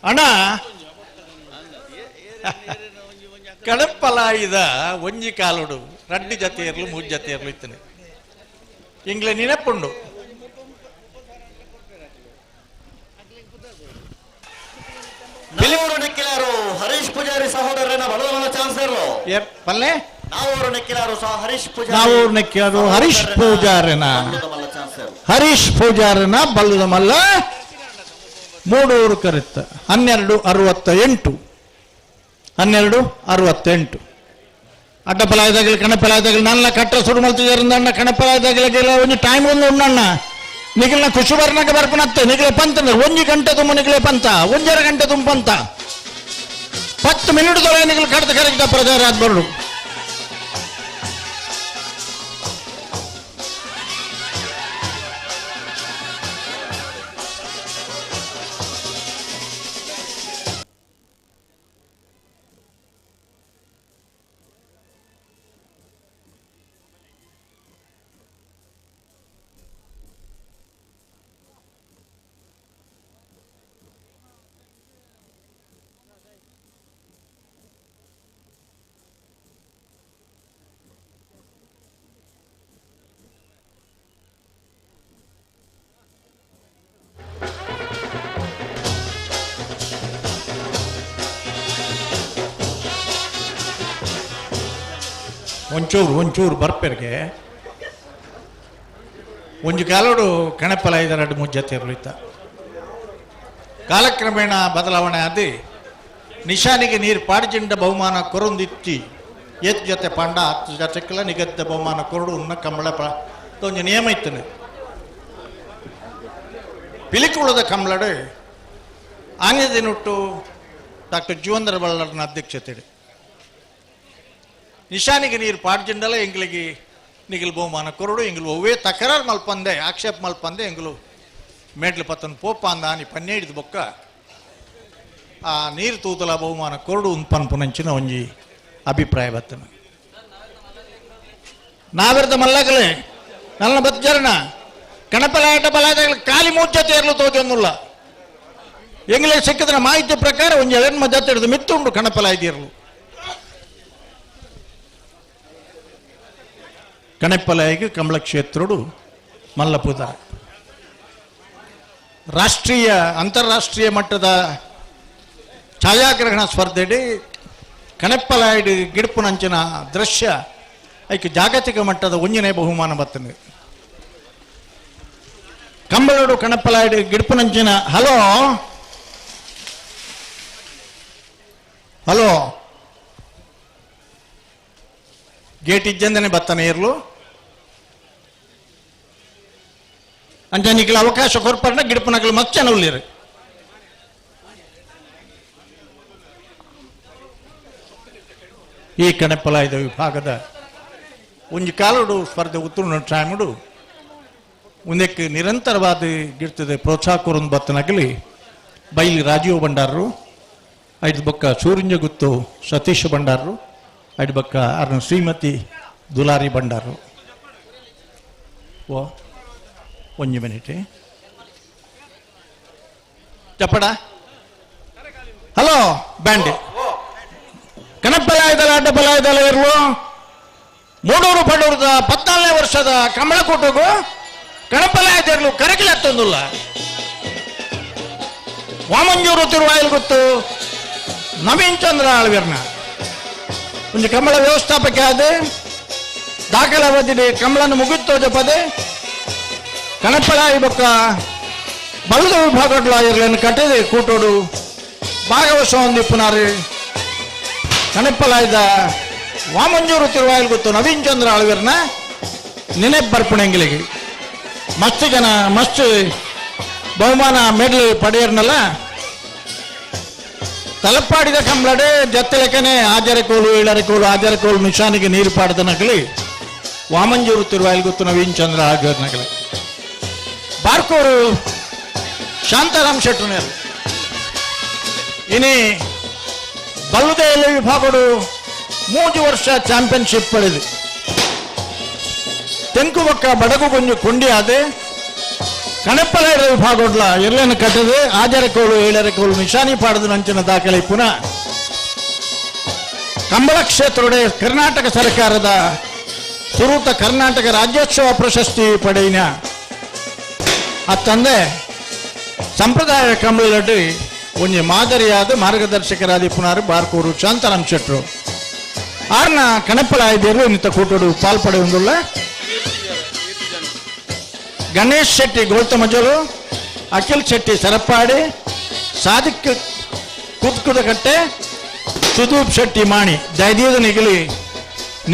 [SPEAKER 12] ಅಣ್ಣ ಕಡಪಲಾಯಿದ ಒಂಜಿ ಕಾಲುಡು ರಡ್ಡಿ ಜತೆ ಇರ್ಲು 3 ಜತೆ ಇರ್ಲು ಇತ್ತನೆ ಇಂಗ್ಲೆ ನೆನಪುಂಡು
[SPEAKER 14] ನಾವೂರು ನೆಕ್ಕಿಲಾರು ಹರೀಶ್ ಪೂಜಾರಿ ಸಹೋದರನ ಬಲದ ಮಲ್ಲ ಚಾನ್ಸಲರ್
[SPEAKER 12] ಪಲ್ಲೆ
[SPEAKER 14] ನಾವೂರು ನೆಕ್ಕಿಲಾರು ಹರೀಶ್ ಪೂಜಾರಿ
[SPEAKER 12] ನಾವೂರು ನೆಕ್ಕಿಲಾರು ಹರೀಶ್ ಪೂಜಾರನ ಬಲ್ಲದ ಮಲ್ಲ ಮೂಡೂರು ಕರೆತ್ತ 12:68 ಅಡ್ಡಪಲಾಯದಾಗಲಿ ಕಣಪಲಾಯದಾಗಲಿ ನನ್ನ ಕಟ್ಟ ಸುಡು ಮಲ್ತಿದಾರಿಂದ ಕಣಪಲಾಯದಾಗಲಿಗೆಲ್ಲ ಒಂದು ಟೈಮ್ ಒಂದು ಉಣ್ಣಣ್ಣ ನಿಖಿಲ್ನ ಖುಷಿ ಬರ್ನಾಗ ಬರ್ಪನತ್ತೆ ನಿಖಿಲೆ ಪಂತ 1 ಗಂಟೆ ತುಂಬ ನಿಖಿಲೆ ಪಂತ 1.5 ಗಂಟೆ ತುಂಬ ಪಂತ 10 ಮಿನಿಟ್ದೊಳಗೆ ನಿಖಿಲ್ ಕಡ್ತ ಕರೆಕ್ಟ ಪ್ರಚಾರ ಆದ್ ಬರಡು ಒಂಚೂರು ಬರ್ಪೆರ್ಗೆ ಒಂಜು ಕಾಲೋಡು ಕಣಪಲಾಯದ 2-3 ಜತೆ ಇರಲಿತ್ತ ಕಾಲಕ್ರಮೇಣ ಬದಲಾವಣೆ ಆದಿ ನಿಶಾನಿಗೆ ನೀರು ಪಾಡಿಜಿಂಡ ಬಹುಮಾನ ಕೊರೊಂದಿಚ್ಚಿ ಎತ್ ಜೊತೆ ಪಾಂಡ 10 ಜತೆಕ್ಕೆಲ್ಲ ನಿಗದಿತ ಬಹುಮಾನ ಕೊರಡು ಉನ್ನ ಕಂಬಳ ಒಂಜು ನಿಯಮ ಇತ್ತನೆ ಪಿಲಿಕುಳದ ಕಂಬಳಡು ಆಂಗ್ಯದಿನುಟ್ಟು ಡಾಕ್ಟರ್ ಜೀವಂದರ ಬಳ್ಳರ್ನ ಅಧ್ಯಕ್ಷತೆ ನಿಶಾನಿಗೆ ನೀರು ಪಾಡ್ಜಿಂಡಲ ಎಂಗ್ಲಿಗೆ ನಿಗಲು ಬಹುಮಾನ ಕೊರಡು ಎಂಗ್ಲು ಒವ್ವೇ ತಕರಾರು ಮಲ್ಪಂದೆ ಆಕ್ಷೇಪ ಮಲ್ಪಂದೆ ಎಂಗ್ಲು ಮೇಡ್ಲು ಪತ್ತನ ಪೋಪ ಅಂದ ಆನಿ ಪನ್ನೆ ಹಿಡಿದು ಬೊಕ್ಕ ಆ ನೀರು ತೂತಲ ಬಹುಮಾನ ಕೊರಡು ಪನ್ಪುನಂಚಿನ ಒಂಜಿ ಅಭಿಪ್ರಾಯ ಬತ್ತನ ನಾವಿರದ ಮಲ್ಲಗಲೆ ನನ್ನ ಬತ್ತಜರಣ ಕಣಪಲಾಟ ಬಲಾದ ಖಾಲಿ ಮೂರ್ಛತೆ ಇರಲು ತೋಜೊಂದುಲ್ಲ ಎಂಗ್ಲೇ ಸಿಕ್ಕಿದ್ರ ಮಾಹಿತಿ ಪ್ರಕಾರ ಒಂಜಿ ಎಳೆನ್ಮ ಜೊತೆ ಹಿಡಿದು ಮಿತ್ತುಂಡು ಕಣಪಲಾಯ್ದಿರಲು ಕಣಪಲಾಯಿಗೆ ಕಮಲ ಕ್ಷೇತ್ರಡು ಮಲ್ಲಪುದ ರಾಷ್ಟ್ರೀಯ ಅಂತಾರಾಷ್ಟ್ರೀಯ ಮಟ್ಟದ ಛಾಯಾಗ್ರಹಣ ಸ್ಪರ್ಧೆಡಿ ಕಣಪಲಾಯ್ಡ್ ಗಿಡಪುನಂಚಿನ ದೃಶ್ಯ ಐಕೆ ಜಾಗತಿಕ ಮಟ್ಟದ ಒಂಜನೇ ಬಹುಮಾನ ಬರ್ತದೆ ಕಂಬಳೋಡು ಕಣಪಲಾಯ್ಡ್ ಗಿಡಪುನಂಚಿನ ಹಲೋ ಹಲೋ ಗೇಟ್ ಇಜ್ಜಂದನೆ ಬತ್ತಾನೆ ಇರ್ಲು ಅಂಜನಿಕಲ ಅವಕಾಶ ಕೊರ್ಪರ್ನ ಗಿಡಪುನಕಲು ಮಚ್ಚನ ಉಳ್ಳಿರು ಈ ಕಣಪಲಾಯ್ದ ವಿಭಾಗದ ಒಂಜಿ ಕಾಲಡು ಸ್ಪರ್ಧೆ ಉತ್ತುರ್ಣ ಟೈಮಡು ಒಂದಕ್ಕೆ ನಿರಂತರವಾದ ಗಿರ್ತದೆ ಪ್ರೋತ್ಸಾಹ ಕೊರೊಂದು ಬತ್ತನಗಲಿ ಬೈಲಿ ರಾಜೀವ್ ಬಂಡಾರರು ಐದು ಬಕ್ಕ ಸೂರ್ಯ ಗುತ್ತು ಸತೀಶ್ ಬಂಡಾರರು ಐದು ಬಕ್ಕ ಅರ್ನ ಶ್ರೀಮತಿ ದುಲಾರಿ ಬಂಡಾರರು ಓ ಒಂಜಿ ಮಿನಿಟ್ ಚಪ್ಪಡ ಹಲೋ ಬ್ಯಾಂಡಿ ಕಣಪಲಾಯದಲ್ಲ ಅಡ್ಡಪಲಾಯದಲ್ಲ ಇರಲು ಮೂಡೂರು ಪಡೂರದ 14ನೇ ವರ್ಷದ ಕಮಲಕೂಟಗೂ ಕಣಪಲಾಯದಿರಲು ಕರಗಿಲತ್ತೊಂದಿಲ್ಲ ವಾಮಂಜೂರು ತಿರುವಾಯಿಲ್ ಗೊತ್ತು ನವೀನ್ ಚಂದ್ರ ಆಳ್ವೀರ್ನ ಒಂದು ಕಮಲ ವ್ಯವಸ್ಥಾಪಕ ಆದ ದಾಖಲಾವಧಿ ಕಮಲನ್ನು ಮುಗಿತೋ ಜಪದೆ ಕಣಪಲಾಯಿ ಬೊಕ್ಕ ಬಲ್ಲದ ವಿಭಾಗಡ್ಲ ಇರ್ಲನ್ನು ಕಟ್ಟಿದೆ ಕೂಟೋಡು ಭಾಗವಶ ಹೊಂದಿಪ್ಪುನಾರು ಕಣಪಲಾಯ್ದ ವಾಮಂಜೂರು ತಿರುವಾಯಿಲ್ ಗೊತ್ತು ನವೀನ್ ಚಂದ್ರ ಆಳ್ವೀರ್ನ ನೆನೆಪ್ ಬರ್ಪಣೆಂಗಿಲಿಗೆ ಮಸ್ತ್ ಜನ ಮಸ್ತ್ ಬಹುಮಾನ ಮೆಡಲ್ ಪಡೆಯರ್ನಲ್ಲ ತಲಪಾಡಿದ ಕಂಬಳಡೆ ಜತ್ತಲೆಕನೆ ಆಜರಕೋಲು ಇಳರಕೋಲು ಆಜರಕೋಲು ನಿಶಾನಿಗೆ ನೀರು ಪಾಡ್ದನಗಲಿ ವಾಮಂಜೂರು ತಿರುವಾಯಿಲ್ ಗೊತ್ತು ನವೀನ್ ಚಂದ್ರ ಆಳ್ವೀರ್ನಗಲಿ ಬಾರ್ಕೋರು ಶಾಂತಾರಾಮ್ ಶೆಟ್ಟರ್ನರು ಇನಿ ಬಲ್ಲುದೇಲ ವಿಭಾಗಡು 3 ವರ್ಷ ಚಾಂಪಿಯನ್ಶಿಪ್ ಪಡೆದು ತೆಂಕು ಬಕ್ಕ ಬಡಗು ಕೊಂಜು ಕೊಂಡಿ ಆದೆ ಕಣಪಲಾಯ್ದ ವಿಭಾಗಡ್ಲ ಎಲ್ಲನ್ನು ಕಟ್ಟದೆ ಆಜರಕೋಲು ಏಳರಕೋಲು ನಿಶಾನಿ ಪಾಡದು ನಂಚಿನ ದಾಖಲೆ ಪುನಃ ಕಂಬಳ ಕ್ಷೇತ್ರಡೆ ಕರ್ನಾಟಕ ಸರ್ಕಾರದ ಸುರೂತ ಕರ್ನಾಟಕ ರಾಜ್ಯೋತ್ಸವ ಪ್ರಶಸ್ತಿ ಪಡೆಯಿನ ಅತ್ತಂದೆ ಸಂಪ್ರದಾಯ ಕಂಬಳಡ್ಡಿ ಒಂಜಿ ಮಾದರಿಯಾದ ಮಾರ್ಗದರ್ಶಕರಾದ ಪುನಾರು ಬಾರ್ಕೂರು ಶಾಂತಾರಾಮ್ ಶೆಟ್ರು ಆರ್ನ ಕಣಪಲಾಯ್ದಿರು ಇನ್ನಿತ ಕೂಟೋಡು ಪಾಲ್ಪಡೆಯುವುದಿಲ್ಲ ಗಣೇಶ್ ಶೆಟ್ಟಿ ಗೋಳ್ತಮಜಲು ಅಖಿಲ್ ಶೆಟ್ಟಿ ಸರಪಾಡಿ ಸಾದಿಕ್ ಕುತ್ಕುದಕಟ್ಟೆ ಸುದೀಪ್ ಶೆಟ್ಟಿ ಮಾಣಿ ದೈದ್ಯದ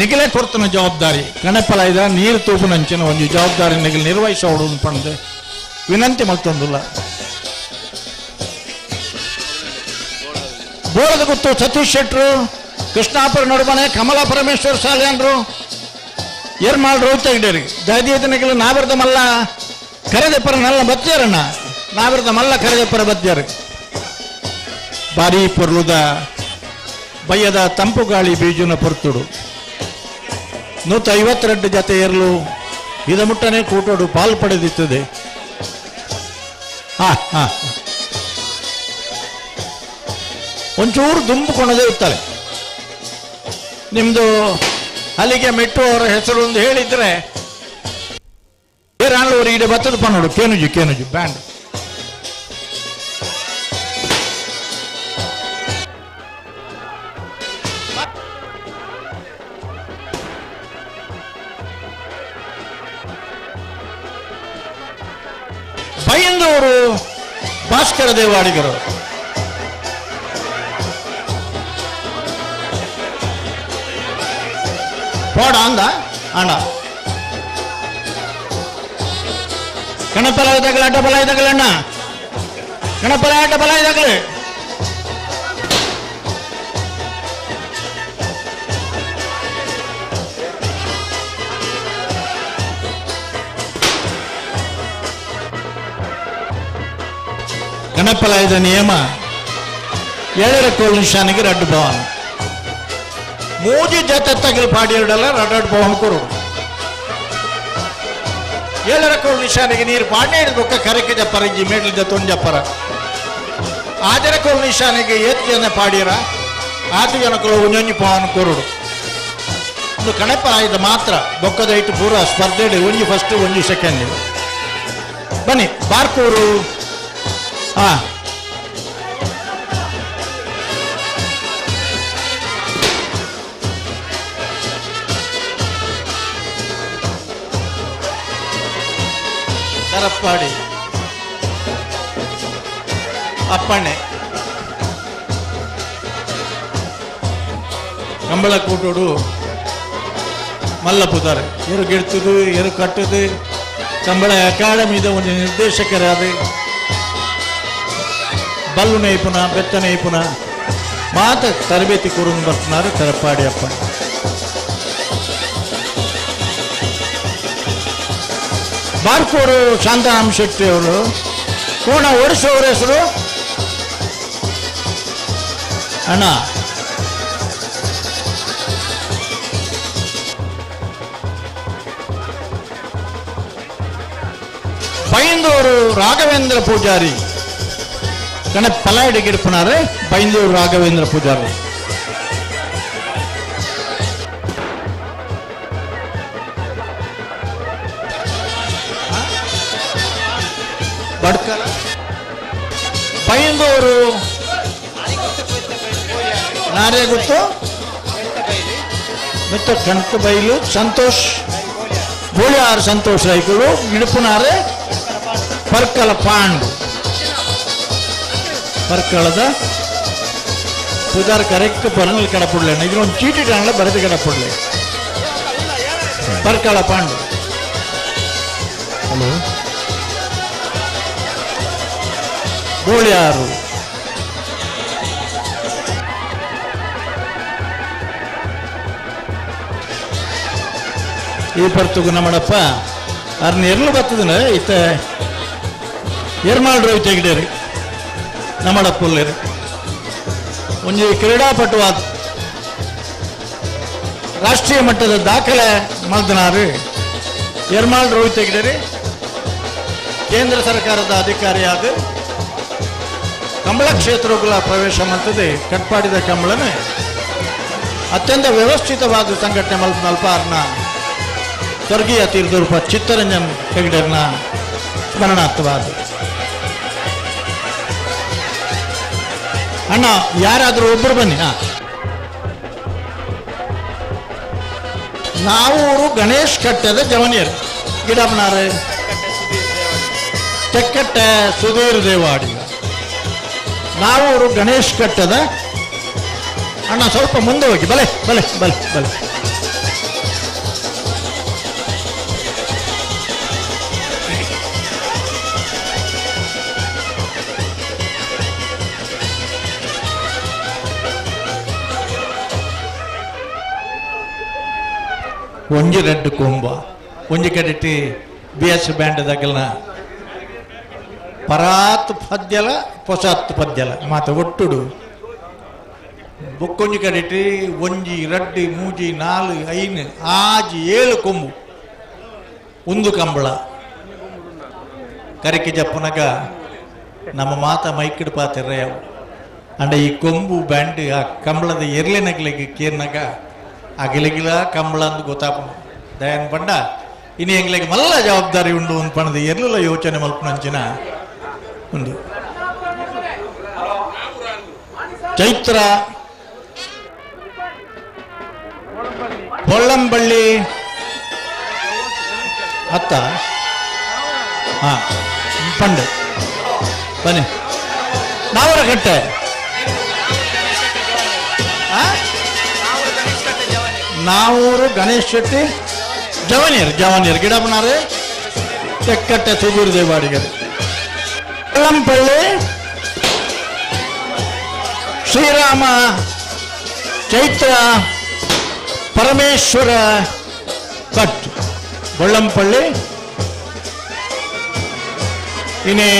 [SPEAKER 12] ನಿಗಲೇ ಕೊರ್ತನ ಜವಾಬ್ದಾರಿ ಕಣಪಲಾಯ್ದ ನೀರು ತೂಪುನಂಚಿನ ಒಂದು ಜವಾಬ್ದಾರಿ ನಿಗಲು ನಿರ್ವಹಿಸೋಡು ಪಂದು ವಿನಂತಿ ಮತ್ತೊಂದಿಲ್ಲ ಬೋಳದ ಗುತ್ತು ಸತೀಶ್ ಶೆಟ್ರು ಕೃಷ್ಣಾಪುರ ನಡುಮನೆ ಕಮಲಾ ಪರಮೇಶ್ವರ್ ಶಾಲೆಯನ್ರು ಏರ್ಮಾಳ್ ರೋಹಿತಗಿಡೇರಿ ದೈದ್ಯತನಿಗಳು ನಾವಿರದ ಮಲ್ಲ ಕರೆದೆಪ್ಪರ ನಲ್ಲ ಬತ್ತಿಯಾರಣ್ಣ ನಾವಿರದ ಮಲ್ಲ ಕರೆದೆಪ್ಪರ ಬತ್ತಿಯಾರು ಬಾರಿ ಪೊರ್ಲುದ ಬಯ್ಯದ ತಂಪು ಗಾಳಿ ಬೀಜುನ ಪೊರ್ತುಡು 152 ಜತೆ ಏರ್ಲು ಇದ ಮುಟ್ಟನೆ ಕೂಟೋಡು ಪಾಲು ಪಡೆದಿತ್ತದೆ ಒಂಚೂರು ದುಂಬುಕೊಣದೇ ಇರ್ತಾರೆ ನಿಮ್ದು ಅಲ್ಲಿಗೆ ಮೆಟ್ಟುವವರ ಹೆಸರು ಒಂದು ಹೇಳಿದ್ರೆ ಏರಾಣವರು ಈಡೆ ಬತ್ತದ ಪನ್ನೋಡು ಕೇನುಜು ಬ್ಯಾಂಡ್ ಬೈಂದವರು ಭಾಸ್ಕರ ದೇವಾಡಿಗರು போட ஆண்டா ஆண்டா கணப்பலாய் தகல அட்டப்பலாய் தகல அண்ணா கணப்பலாய் அட்டப்பலாய் தகல ಗಣಪಲಾಯದ ನಿಯಮ 7 ಕೋಲ್ ನಿಶಾನಿಗೆ ರಡ್ಡು ಭವನ ಮೂಜಿ ಜತೆ ತಗಿಲ್ ಪಾಡಿಯರಡಲ್ಲ ರಡ್ಡು ಭವನ ಕೊರು 7 ಕೋಲ್ ನಿಶಾನಿಗೆ ನೀರು ಪಾಡಿ ಬೊಕ್ಕ ಕರೆಕೆ ಜಪ್ಪರ ಇಜ್ಜಿ ಮೇಡ್ಲಿದ್ದ ತೊಂಜಪ್ಪರ 6 ಕೋಲ್ ನಿಶಾನಿಗೆ 7 ಜನ ಪಾಡಿಯರ 8 ಜನಗಳು ಒಂಜೊಂಜಿ ಭವನ ಕೊರುಡು ಒಂದು ಕಣಪಲಾಯದ ಮಾತ್ರ ಬೊಕ್ಕದ ಇಟ್ಟು ಪೂರ ಸ್ಪರ್ಧೆ ಒಂಜಿ ಫಸ್ಟ್ ಒಂಜಿ ಸೆಕೆಂಡ್ ಬನ್ನಿ ಬಾರ್ಕೂರು ಕರಪ್ಪಾಡಿ ಅಪ್ಪಣ್ಣೆ ಕಂಬಳ ಕೂಟೋಡು ಮಲ್ಲ ಪುತಾರೆ ಏರು ಗೆಡ್ತದು ಏರು ಕಟ್ಟದು ಕಂಬಳ ಅಕಾಡೆಮಿದ ಒಂದು ನಿರ್ದೇಶಕರಾದ ಬಲ್ಲು ನೈಪುಣ ಬೆತ್ತ ನೈಪುಣ ಮಾತ ತರಬೇತಿ ಕೊರನ್ನು ಬರ್ತಾರೆ ಕರಪ್ಪಾಡಿ ಅಪ್ಪ ಬಾರ್ಕೂರು ಶಾಂತಾರಾಮ್ ಶೆಟ್ಟಿ ಅವರು ಕೋಣ ಓಡಿಸುವವರ ಹೆಸರು ಅಣ್ಣ ಬೈಂದೂರು ರಾಘವೇಂದ್ರ ಪೂಜಾರಿ ಕಣ ಪಲಾಯಡಿ ಗಿಡ್ಪನಾರೆ ಬೈಂದೂರು ರಾಘವೇಂದ್ರ ಪೂಜಾರಿ ಬಡ್ಕಲ ಬೈಂದೂರು ನಾರೇ ಗೊತ್ತು ಮತ್ತೆ ಕಣಕ ಬೈಲು ಸಂತೋಷ್ ಗೋಳಿಯಾರು ಸಂತೋಷ್ ರೈಕರು ಗಿಡಪುನಾರೆ ಪರ್ಕಲ ಪಾಂಡು ಪರ್ಕಳದ ಪೂಜಾರ್ ಕರೆಕ್ಟ್ ಪರ್ನಲ್ ಕಡಪುಡ್ಲೆ ಇದೊಂದು ಚೀಟಿ ಕಾಣಲ ಬರೆದು ಕಡಪುಡ್ಲೆ ಪರ್ಕಳ ಪಾಂಡು ಹಲೋ ಗೋಳಿಯಾರು ಈ ಪರ್ತುಗು ನಮ್ಮಡಪ್ಪ ಅರ್ನ ಎರ್ಲು ಬರ್ತದನ ಇತ್ತ ಏರ್ಮಾಳ್ ರೋಯ್ ತೆಗಿಡೇರಿ ನಮ್ಮಡಪ್ಪುಲ್ಲೇರಿ ಒಂಜಿ ಕ್ರೀಡಾಪಟುವಾದ ರಾಷ್ಟ್ರೀಯ ಮಟ್ಟದ ದಾಖಲೆ ಮಲ್ದನಾರು ಏರ್ಮಾಳ್ ರೋಯ್ ತೆಗಿಡೇರಿ ಕೇಂದ್ರ ಸರ್ಕಾರದ ಅಧಿಕಾರಿಯಾದ ಕಂಬಳ ಕ್ಷೇತ್ರಗಳ ಪ್ರವೇಶ ಮಾಡ್ತದೆ ಕಟ್ಪಾಡಿದ ಕಂಬಳನ ಅತ್ಯಂತ ವ್ಯವಸ್ಥಿತವಾದ ಸಂಘಟನೆ ಮಲ್ಪಾರ್ನ ಸ್ವರ್ಗೀಯ ತೀರ್ಥರೂಪ ಚಿತ್ತರಂಜನ್ ಹೆಗ್ಡೆರ್ನ ಸ್ಮರಣಾರ್ಥವಾದ ಅಣ್ಣ ಯಾರಾದರೂ ಒಬ್ಬರು ಬನ್ನಿ ನಾವೂರು ಗಣೇಶ್ ಕಟ್ಟೆದ ಜವನಿಯರು ಗಿಡಮನಾರೆ ತೆಕ್ಕಟ್ಟೆ ಸುಧೀರ್ ದೇವಾಡಿ ನಾವೂರು ಗಣೇಶ್ ಕಟ್ಟದ ಅಣ್ಣ ಸ್ವಲ್ಪ ಮುಂದೆ ಹೋಗಿ ಬಲೆ ಬಲೆ ಬಲೆ ಬಲೆ ಒಂಜಿ ರೆಡ್ ಕೊಂಬ ಒಂಜಿ ಕಡೆಟಿ BS ಬ್ಯಾಂಡ್ ದಗಲ್ನ ಪರಾತ್ ಪದ್ಯಲ ಪೊಸಾತ್ ಪದ್ಯಲ ಮಾತ ಒಟ್ಟುಡು ಬೊಕ್ಕೊಂಜಿ ಕಡೆಟಿ ಒಂಜಿ ರಡ್ಡಿ ಮೂಜಿ 4 5 6 7 ಕೊಂಬು ಒಂದು ಕಂಬಳ ಕರಿಕೆ ಜಪ್ಪನಗ ನಮ್ಮ ಮಾತ ಮೈಕಿಡ್ ಪಾತಿರ್ರೆ ಅಂಡ ಈ ಕೊಂಬು ಬ್ಯಾಂಡ್ ಆ ಕಂಬಳದ ಎರ್ಲೆನಗ್ಲಿಗೆ ಕೇರ್ನಾಗ ಆ ಗಿಲಗಿಲ ಕಂಬಳ ಅಂತ ಗೊತ್ತಾಪ ದಯನ್ ಪಂಡ ಇನ್ನು ಎಂಗ್ಲಿಗೆ ಮಲ್ಲ ಜವಾಬ್ದಾರಿ ಉಂಡು ಒಂದು ಪಣದ ಎರ್ಲೆಲ್ಲ ಯೋಚನೆ ಮಲ್ಪನಂಚಿನ ಒಂದು ಚೈತ್ರ ಹೊಳ್ಳಂಬಳ್ಳಿ ಅತ್ತ ಪಂಡ ಬನ್ನಿ ನಾವರ ಕಟ್ಟೆ ನಾವೂರು ಗಣೇಶ್ ಶೆಟ್ಟಿ ಜವನಿಯರ್ ಗಿಡಬನಾರೆ ತೆಕ್ಕಟ್ಟೆ ಸುಧೀರ್ ದೇವಾಡಿಗರು ಹೊಳ್ಳಂಪಳ್ಳಿ ಶ್ರೀರಾಮ ಚೈತ್ರ ಪರಮೇಶ್ವರ ಭಟ್ ಬೊಳ್ಳಂಪಳ್ಳಿ ಇನ್ನೇ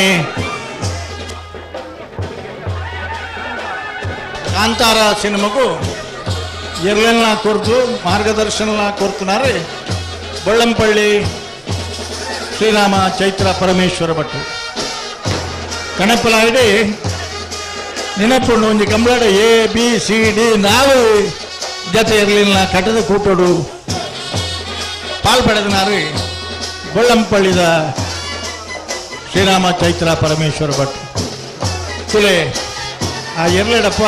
[SPEAKER 12] ಕಾಂತಾರ ಸಿನಿಮಾಗೂ ಎರ್ಲೆಲ್ಲ ಕೊರ್ತು ಮಾರ್ಗದರ್ಶನ ಕೊರ್ತುನಾರೆ ಬಳ್ಳಂಪಳ್ಳಿ ಶ್ರೀರಾಮ ಚೈತ್ರ ಪರಮೇಶ್ವರ ಭಟ್ರು ಕಣಪಲಾಯಿಡೆ ನೆನಪುಂಡು ಒಂಜಿ ಕಂಬಳಾಡ ABCD ನಾವು ಜೊತೆ ಇರಲಿಲ್ಲ ಕಟ್ಟದ ಕೂಟೋಡು ಪಾಲ್ಪಡೆದನಾರು ಬಳ್ಳಂಪಳ್ಳಿದ ಶ್ರೀರಾಮ ಚೈತ್ರ ಪರಮೇಶ್ವರ ಭಟ್ ತುಲೆ ಆ ಎರಳೆಡಪ್ಪ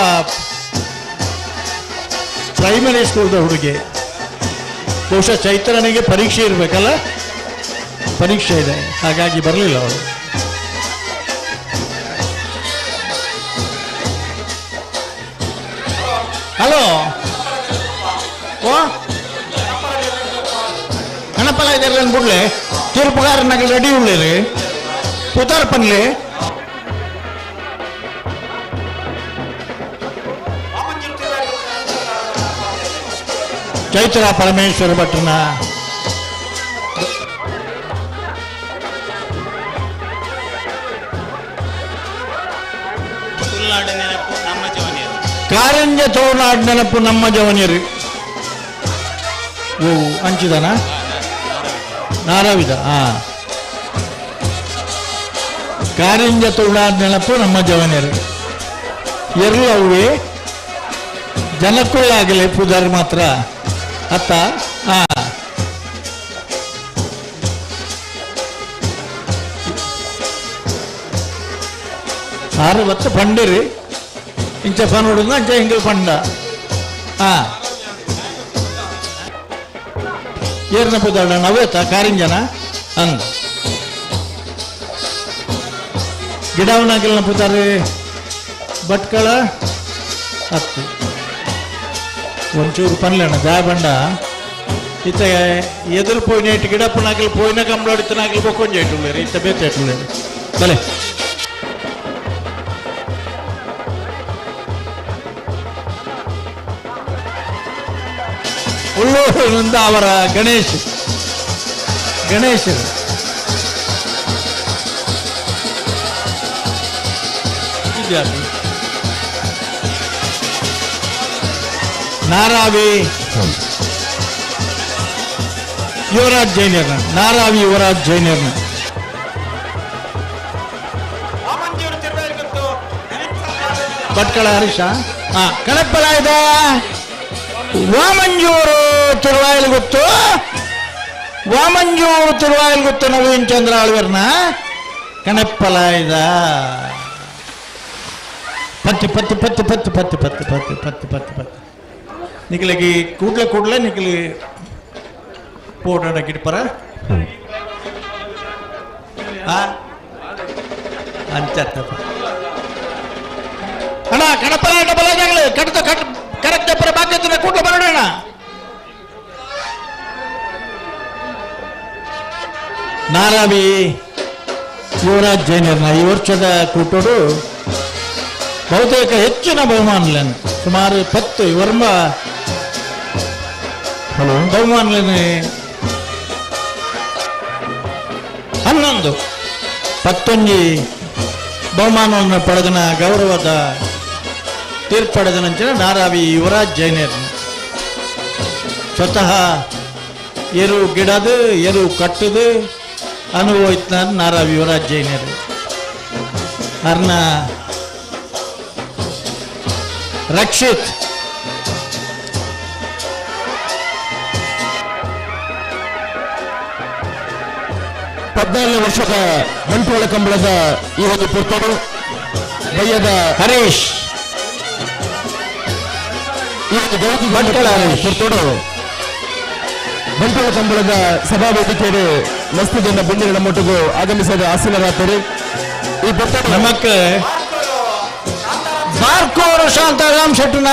[SPEAKER 12] ಪ್ರೈಮರಿ ಸ್ಕೂಲ್ದ ಹುಡುಗಿ ಬಹುಶಃ ಚೈತ್ರನಿಗೆ ಪರೀಕ್ಷೆ ಇರಬೇಕಲ್ಲ, ಪರೀಕ್ಷೆ ಇದೆ, ಹಾಗಾಗಿ ಬರಲಿಲ್ಲ ಅವಳು. ಹಲೋ ಓ ಹಣಪಲ ಇದ್ದಾರೆ ಅಂದ್ಬಿಡ್ಲೆ ತೀರ್ಪುಗಾರನಾಗಿ ರೆಡಿ ಉಳ್ಳೇರಿ ಪುತಾರ್ ಪನ್ಲೆ ಚೈತ್ರ ಪರಮೇಶ್ವರ ಭಟ್ರನ ಕಾರಂಜ ತುಳುನಾಡು ನೆನಪು ನಮ್ಮ ಜವನಿಯರು ಓ ಹಂಚಿದನ ನಾರಾವಿದ ಕಾರಂಜ ತುಳುನಾಡು ನೆನಪು ನಮ್ಮ ಜವನಿಯರು ಎಲ್ಲವೇ ಜನಕ್ಕುಳ್ಳಾಗಲಿ ಪೂಜಾರಿ ಮಾತ್ರ ಅತ್ತ ಆರು ಹೊತ್ತು ಪಂಡಿರಿ ಇಂಚ ಪನ್ನೋಡಿಂದ ಅಂಚ ಹಿಂಗೆ ಪಂಡ ಏರ್ನ ಪುದಾಡ ನವೇತ ಕಾರಿಂಜನ ಹಂಗ ಗಿಡವನಾಗಿಲ್ನ ಪುದಾರಿ ಭಟ್ಕಳ ಹತ್ತು ಒಂಚೂರು ಪನ್ಲೆಣ್ಣ ದಾಯ ಬಂಡ ಇತ್ತ ಎದುರು ಪೋಯಿನ ಇಟ್ಟು ಗಿಡಪ್ಪನಾಗಲಿ ಪೋಯಿನ ಕಂಬಳಾಡಿತನಾಗಲಿ ಬೊಕ್ಕೊಂಜ ಇಟ್ಟುಳ್ಳೇರಿ ಇತ್ತ ಬೇತೆ ಇಟ್ಟುಳ್ಳೇರಿ ಬಲೆ ಉಳ್ಳೂರಿನಿಂದ ಅವರ ಗಣೇಶ್ ವಿದ್ಯಾರ್ಥಿ ನಾರಾವಿ ಯುವರಾಜ್ ಜೈನಿಯರ್ನ ಭಟ್ಕಳ ಹರೀಶ ಕಣಪ್ಪಲ ಇದೆ ವಾಮಂಜೂರು ತಿರುವಾಯಿಲ್ ಗೊತ್ತು ನವೀನ್ ಚಂದ್ರ ಆಳ್ವರ್ನ ಕಣಪ್ಪಲ ಇದ ಪತ್ತಿ ನಿಖಿಲಿಗೆ ಕೂಡ್ಲೆ ನಿಖಿಲಿ ಫೋಟೋ ಗಿಡ್ಪರ ಅಣ್ಣ ಕಣಪ್ಪಲ ಡಬಲ್ ಆಗಲಿ ಕಟ್ಟ ಕರೆಕ್ಟ್ ಪರ ಬಾಧ್ಯತೆ ಕೂಡ್ಲೆ ಬರೋಣ. ನಾರಾವಿ ಯುವರಾಜ್ ಜೈನಿಯರ್ನ ಈ ವರ್ಷದ ಕೂಟೋಡು ಬಹುತೇಕ ಹೆಚ್ಚಿನ ಬಹುಮಾನಗಳನ್ನು ಸುಮಾರು 10 ವರ್ಮ ಬಹುಮಾನಗಳನ್ನು 11 ಬಹುಮಾನವನ್ನು ಪಡೆದನ ಗೌರವದ ತೀರ್ಪಡೆದ ನಂತರ ನಾರಾವಿ ಯುವರಾಜ್ ಜೈನಿಯರ್ ಸ್ವತಃ ಎರು ಗಿಡದು ಎರು ಕಟ್ಟದು ಅನುಭವಿತ ನಾರಾವಿ ಯುವರಾಜ್ ಜೈನಿಯರ್ ಅರ್ನ ರಕ್ಷಿತ್
[SPEAKER 18] ವರ್ಷದ ಬಂಟ್ವಾಳ ಕಂಬಳದ ಈ ಒಂದು ಪುರ್ತರು ಬಯ್ಯದ ಹರೀಶ್ ಈ ಒಂದು ಪುರ್ತೋಡು ಬಂಟ್ವಾಳ ಕಂಬಳದ ಸಭಾ ವೇದಿಕೆಯಲ್ಲಿ ಮಸ್ತು ಜನ ಬೆಂದಿನ ಮೊಟ್ಟಗೂ ಆಗಮಿಸಿದ ಆಸೀನರಾದರು. ಈ ಪುರ್ತರು
[SPEAKER 12] ನಮಕ್ಕೆ ಬಾರ್ಕೋರು ಶಾಂತಾರಾಮ್ ಶೆಟ್ಟನ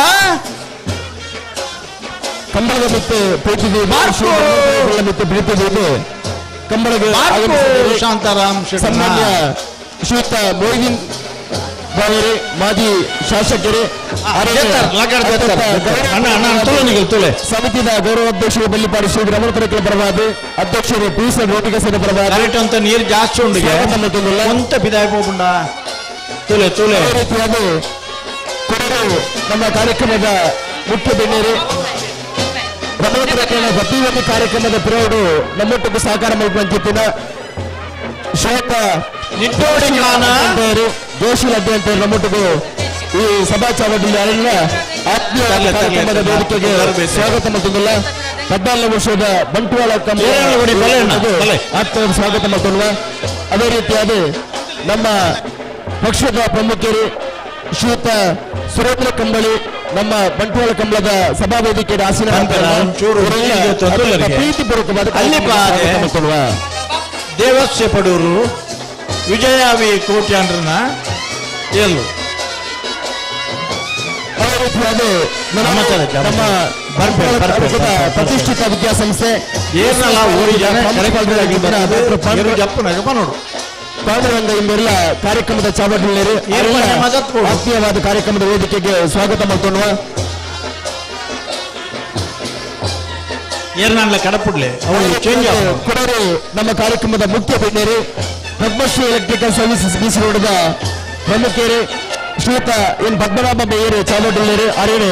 [SPEAKER 18] ಕಂಬಳದ ಮಿತ್ತು ಪ್ರೀತಿದೆ ಕಂಬಳಗೆ
[SPEAKER 12] ಶಾಂತಾರಾಮ್
[SPEAKER 18] ಸನ್ಮಾನ್ಯ ಶ್ರೀಯುತ ಬೋಯಿನ್ ಬಾವರೆ ಮಾಜಿ ಶಾಸಕರು ಸಮಿತಿಯ ಗೌರವಾಧ್ಯಕ್ಷರು ಬಲ್ಲಿಪಾಡಿ ಶ್ರೀ ರಮಣಪುರಕ್ಕೆ ಬರಬಾರ್ದು ಅಧ್ಯಕ್ಷರು ಪೀಸ ರೋಟಿಗಸನ ಬರಬಾರ್ದು
[SPEAKER 12] ಅಂತ ನೀರು ಜಾಸ್ತಿ ಉಂಟು ಬಿದಾಯ ಹೋಗ್ಬಿಡ ತುಲೆ
[SPEAKER 18] ರೀತಿಯಾಗಿ ಕೊಡಗು ನಮ್ಮ ಕಾರ್ಯಕ್ರಮದ ಮುಖ್ಯ ಬೆನ್ನೇರು ರಮಣಪುರಕ್ಕೆ ಪ್ರತಿಯೊಂದು ಕಾರ್ಯಕ್ರಮದ ಪಿರೋಡು ನಮ್ಮೊಟ್ಟಿಗೆ ಸಹಕಾರ ಮಾಡಿಕೊಂತಿನ ಶೋಕ ಜೋಶಿ ಲಡ್ಡೆ ಅಂತ ನಮ್ಮೊಟ್ಟಿಗೂ ಈ ಸಭಾ ಚಾವಡಿಯಲ್ಲಿ ಅರಣ್ಯ ಆತ್ಮೀಯ ಕಾರ್ಯಕ್ರಮದ ವೇದಿಕೆಗೆ ಸ್ವಾಗತ ಮತ್ತೊಂದಿಲ್ಲ 14 ವರ್ಷದ ಬಂಟ್ವಾಳ ಆತ್ಮೀಯ ಸ್ವಾಗತ ಮತ್ತೊಂದು ಅದೇ ರೀತಿಯಾದ ನಮ್ಮ ಪಕ್ಷದ ಪ್ರಮುಖರು ಶ್ರೀಯುತ ಸುರೇಂದ್ರ ಕಂಬಳಿ ನಮ್ಮ ಬಂಟ್ವಾಳ ಕಂಬಳದ ಸಭಾ ವೇದಿಕೆ ಆಸೀನ ಪ್ರೀತಿಪೂರ್ವಕವಾದ
[SPEAKER 12] ದೇವಸ್ಯ ಪಡೂರು ವಿಜಯಾವಿ ಕೋಟ್ಯಾಂಡ್ರನ ಎಲ್ಲು
[SPEAKER 18] ನಮ್ಮ ಪ್ರತಿಷ್ಠಿತ ವಿದ್ಯಾಸಂಸ್ಥೆ ಪಾಂಡುರಂಗ ಇಂಬೆಲ್ಲ ಕಾರ್ಯಕ್ರಮದ ಚಾವಡಿಯಲ್ಲಿ ಆತ್ಮೀಯವಾದ ಕಾರ್ಯಕ್ರಮದ ವೇದಿಕೆಗೆ ಸ್ವಾಗತ ಮಾಡ್ಕೊಂಡ್ವ
[SPEAKER 12] ಕಡಪುಡ್ಲೆ
[SPEAKER 18] ಕೊಡರು ನಮ್ಮ ಕಾರ್ಯಕ್ರಮದ ಮುಖ್ಯ ಬೆನ್ನೇರು ಪದ್ಮಶ್ರೀ ಎಲೆಕ್ಟ್ರಿಕಲ್ ಸರ್ವಿಸಸ್ ಬೀಸಿ ರೋಡ್ದ ಪ್ರಮುಖರು ಶ್ರೀಯುತ ಎನ್ ಪದ್ಮನಾಭ ಬೇಯರು ಚಾವಡಿಯಲ್ಲಿ ಅರೇಣೆ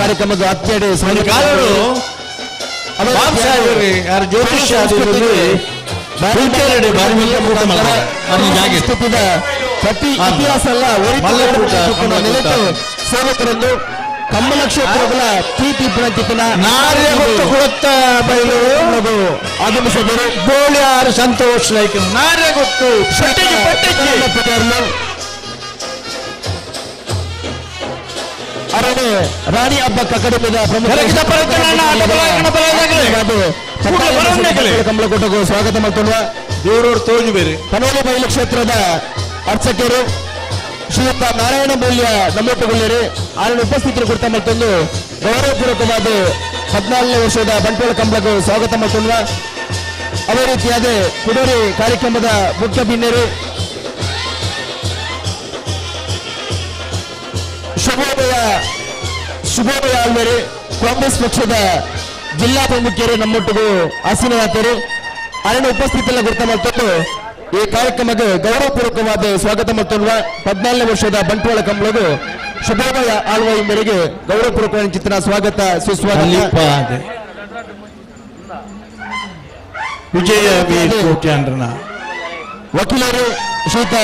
[SPEAKER 18] ಕಾರ್ಯಕ್ರಮದ ಅತ್ಯಡೆ ಪ್ರತಿ ಇತಿಹಾಸ ಅಲ್ಲ ಸೇವಕರನ್ನು ಕಮ್ಮಲ ಕ್ಷೇತ್ರಗಳ ಪ್ರೀತಿ ಆಗಮಿಸಿದರು
[SPEAKER 12] ಬೋಳ್ಯಾರು ಸಂತೋಷ ನಾರ್ಯ ಗೊತ್ತು
[SPEAKER 18] ಅರಣ್ಯ ರಾಣಿ ಹಬ್ಬ ಅಕಾಡೆಮಿದ ಕಮಲಕೋಟಗೂ ಸ್ವಾಗತ ಮಾಡ್ಕೊಂಡ್ವ
[SPEAKER 12] ದೇವರವ್ರು ತೋಜು ಬೇರೆ
[SPEAKER 18] ಕನೋಲಿ ಬಯಲು ಕ್ಷೇತ್ರದ ಅರ್ಚಕರು ಶ್ರೀಯುತ ನಾರಾಯಣ ಮೌಲ್ಯ ನಮ್ಮೊಟ್ಟುಗೊಳ್ಳಿರಿ ಅವರ ಉಪಸ್ಥಿತಿಯನ್ನು ಕುರಿತ ಮತ್ತೊಂದು ಗೌರವಪೂರ್ವಕವಾದ 14ನೇ ವರ್ಷದ ಬಂಟ್ವಾಳ ಕಂಬಳಗೂ ಸ್ವಾಗತ ಮಾಡ್ಕೊಂಡ್ವ ಅದೇ ರೀತಿಯಾದ ಕುಡೂರಿ ಕಾರ್ಯಕ್ರಮದ ಮುಖ್ಯ ಬಿನ್ನರು ಶುಭೋದಯ ಆಳ್ವೇರಿ ಕಾಂಗ್ರೆಸ್ ಪಕ್ಷದ ಜಿಲ್ಲಾ ಪ್ರಮುಖರು ನಮ್ಮೊಟ್ಟಿಗೂ ಆಸೀನರಾದರು ಅರಣ್ಯ ಉಪಸ್ಥಿತಿಯನ್ನು ಕುರಿತ ಮತ್ತೊಂದು ಈ ಕಾರ್ಯಕ್ರಮಕ್ಕೆ ಗೌರವಪೂರ್ವಕವಾದ ಸ್ವಾಗತ ಮತ್ತೊಂದು 14ನೇ ವರ್ಷದ ಬಂಟ್ವಾಳ ಕಂಬಳಗೂ ಶುಭೋದಯ ಆಳ್ವಾಯಿ ಮೇರೆಗೆ ಗೌರವಪೂರ್ವಕ ಚಿತ್ರ ಸ್ವಾಗತ ಸುಸ್ವಾಗತ
[SPEAKER 12] ವಿಜಯ
[SPEAKER 18] ವಕೀಲರು ಶ್ರೀಯುತ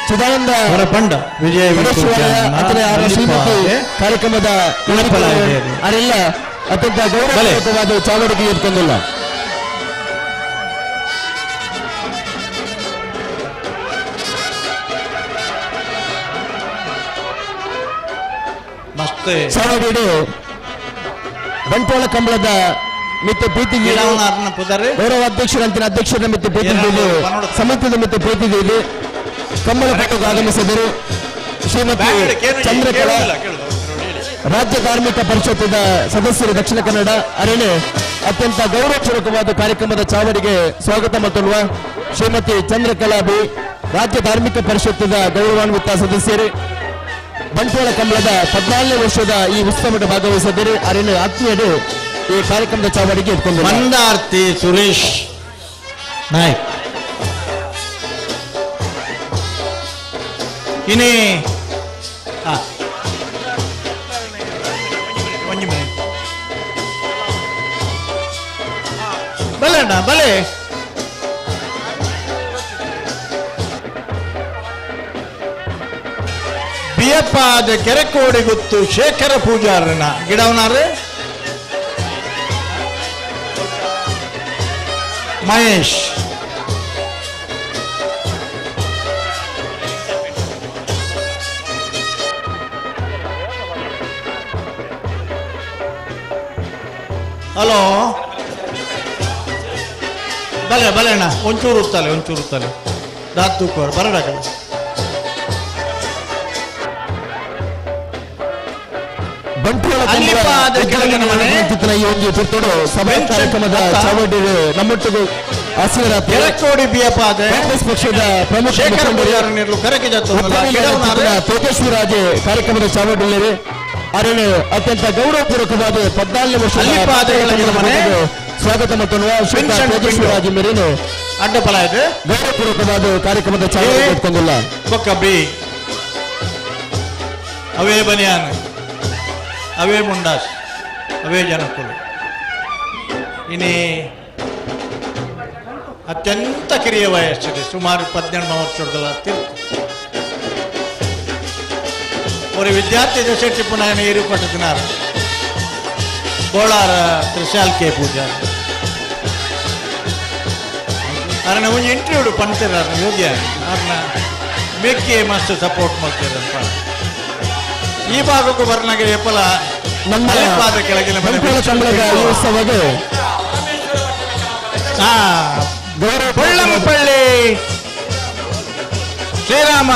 [SPEAKER 18] ಚಿದಾನಂದ
[SPEAKER 12] ಹೊರಪಂಡ ವಿಜಯ
[SPEAKER 18] ಕಾರ್ಯಕ್ರಮದ ಅವರೆಲ್ಲ ಅತ್ಯಂತ ಗೌರವಪೂರ್ವಕವಾದ ಚಾವಡಿಗೆ ಇಟ್ಕೊಂಡಿಲ್ಲ ಚಾವಡಿ ಬಂಟ್ವಾಳ ಕಂಬಳದ ಮಿತ್ರ ಪ್ರೀತಿ ಗೌರವ ಅಧ್ಯಕ್ಷರಂತಿನ ಅಧ್ಯಕ್ಷರ ಮಿತ್ರ ಪ್ರೀತಿ ಸಮಿತಿಯ ಮಿತ್ರ ಪ್ರೀತಿ ಕಂಬಳ ಪಟ್ಟಕ್ಕೆ ಆಗಮಿಸಿದರು ಶ್ರೀಮತಿ ಚಂದ್ರಕಲಾ ರಾಜ್ಯ ಕಾರ್ಮಿಕ ಪರಿಷತ್ತಿನ ಸದಸ್ಯರು ದಕ್ಷಿಣ ಕನ್ನಡ ಅರಣ್ಯ ಅತ್ಯಂತ ಗೌರವಪೂರ್ವಕವಾದ ಕಾರ್ಯಕ್ರಮದ ಚಾವಡಿಗೆ ಸ್ವಾಗತ ಮತ್ತೊಲ್ವ ಶ್ರೀಮತಿ ಚಂದ್ರಕಲಾ ಬಿ ರಾಜ್ಯ ಧಾರ್ಮಿಕ ಪರಿಷತ್ತಿನ ಗೌರವಾನ್ವಿತ ಸದಸ್ಯರು ಬಂಟ್ವಾಳ ಕಂಬಳದ 14ನೇ ವರ್ಷದ ಈ ಉತ್ಸವದ ಭಾಗವಹಿಸಿದರು ಅರಣ್ಯ ಆತ್ಮೀಯರು ಈ ಕಾರ್ಯಕ್ರಮದ ಚಾವಡಿಗೆ ಇಟ್ಕೊಂಡು
[SPEAKER 12] ಮಂದಾರ್ತಿ ಸುರೇಶ್ ನಾಯ್ಕ್ ಇನಿ ಬಲೆ ಅಣ್ಣ ಬಲೆ ಬಿಯಪ್ಪ ಅದ ಕೆರೆಕೋಡಿ ಗೊತ್ತು ಶೇಖರ ಪೂಜಾರನ ಗಿಡವನಾರೆ ಮಹೇಶ್ ಹಲೋ ಬಲೆ ಬಲೆ ಅಣ್ಣ ಒಂಚೂರು ಉತ್ತಲೆ ದಾತ್ ತೂಕೋರು ಬರಡ
[SPEAKER 18] ಈ ಒಂದು ಪುತ್ತೂರು ಸಭಾ ಕಾರ್ಯಕ್ರಮದ ಚಾವಡಿ ನಮ್ಮೊಟ್ಟಿಗೂ
[SPEAKER 12] ಆಸೀನರಾದ
[SPEAKER 18] ಕಾಂಗ್ರೆಸ್ ಪಕ್ಷದ ಪ್ರಮುಖ ತೇಜಸ್ವಿ ರಾಜೆ ಕಾರ್ಯಕ್ರಮದ ಚಾವಡಿಯಲ್ಲಿ ಅರಣ್ಯ ಅತ್ಯಂತ ಗೌರವಪೂರ್ವಕವಾದ 14ನೇ ವರ್ಷದ ಸ್ವಾಗತ ಮತ್ತು ತೇಜಸ್ವಿ ರಾಜೆ ಮೇರೇನು
[SPEAKER 12] ಅಡ್ಡಫಲ ಇದೆ
[SPEAKER 18] ಗೌರವಪೂರ್ವಕವಾದ ಕಾರ್ಯಕ್ರಮದ ಚಾವಡಿ ಇಟ್ಕೊಂಡಿಲ್ಲ
[SPEAKER 12] ಅವೇ ಬನಿಯಾನ್, ಅವೇ ಮುಂಡಾಸ್, ಅವೇ ಜನಕುಲು. ಇನಿ ಅತ್ಯಂತ ಕಿರಿಯ ವಯಸ್ಸಿದೆ, ಸುಮಾರು 18 ವರ್ಷದ ஒரு ವಿದ್ಯಾರ್ಥಿ ದಶೆ ಟಿಪ್ಪು ನಾನು ಏರಿಪಟ್ಟಿದ್ದಾರೆ ಬೋಳಾರ ತ್ರಿಶಾಲ್ ಕೆ ಪೂಜಾ ಅರನ ಒಂದು ಇಂಟರ್ವ್ಯೂ ಪಂತಿರ ಯೋಗ್ಯ ಅವ್ರನ್ನ ಮೆಕ್ಕೆ ಮಸ್ತ್ ಸಪೋರ್ಟ್ ಮಾಡ್ತಿರಂತ ಈ ಭಾಗಕ್ಕೂ ಬರ್ನಾಗೆ ಎಪ್ಪಲ ನಮ್ಮ ಪಾದ ಕೆಳಗಿನ
[SPEAKER 18] ಉತ್ಸವಕ್ಕೆ
[SPEAKER 12] ಬಳ್ಳಂಪಳ್ಳಿ ಶ್ರೀರಾಮ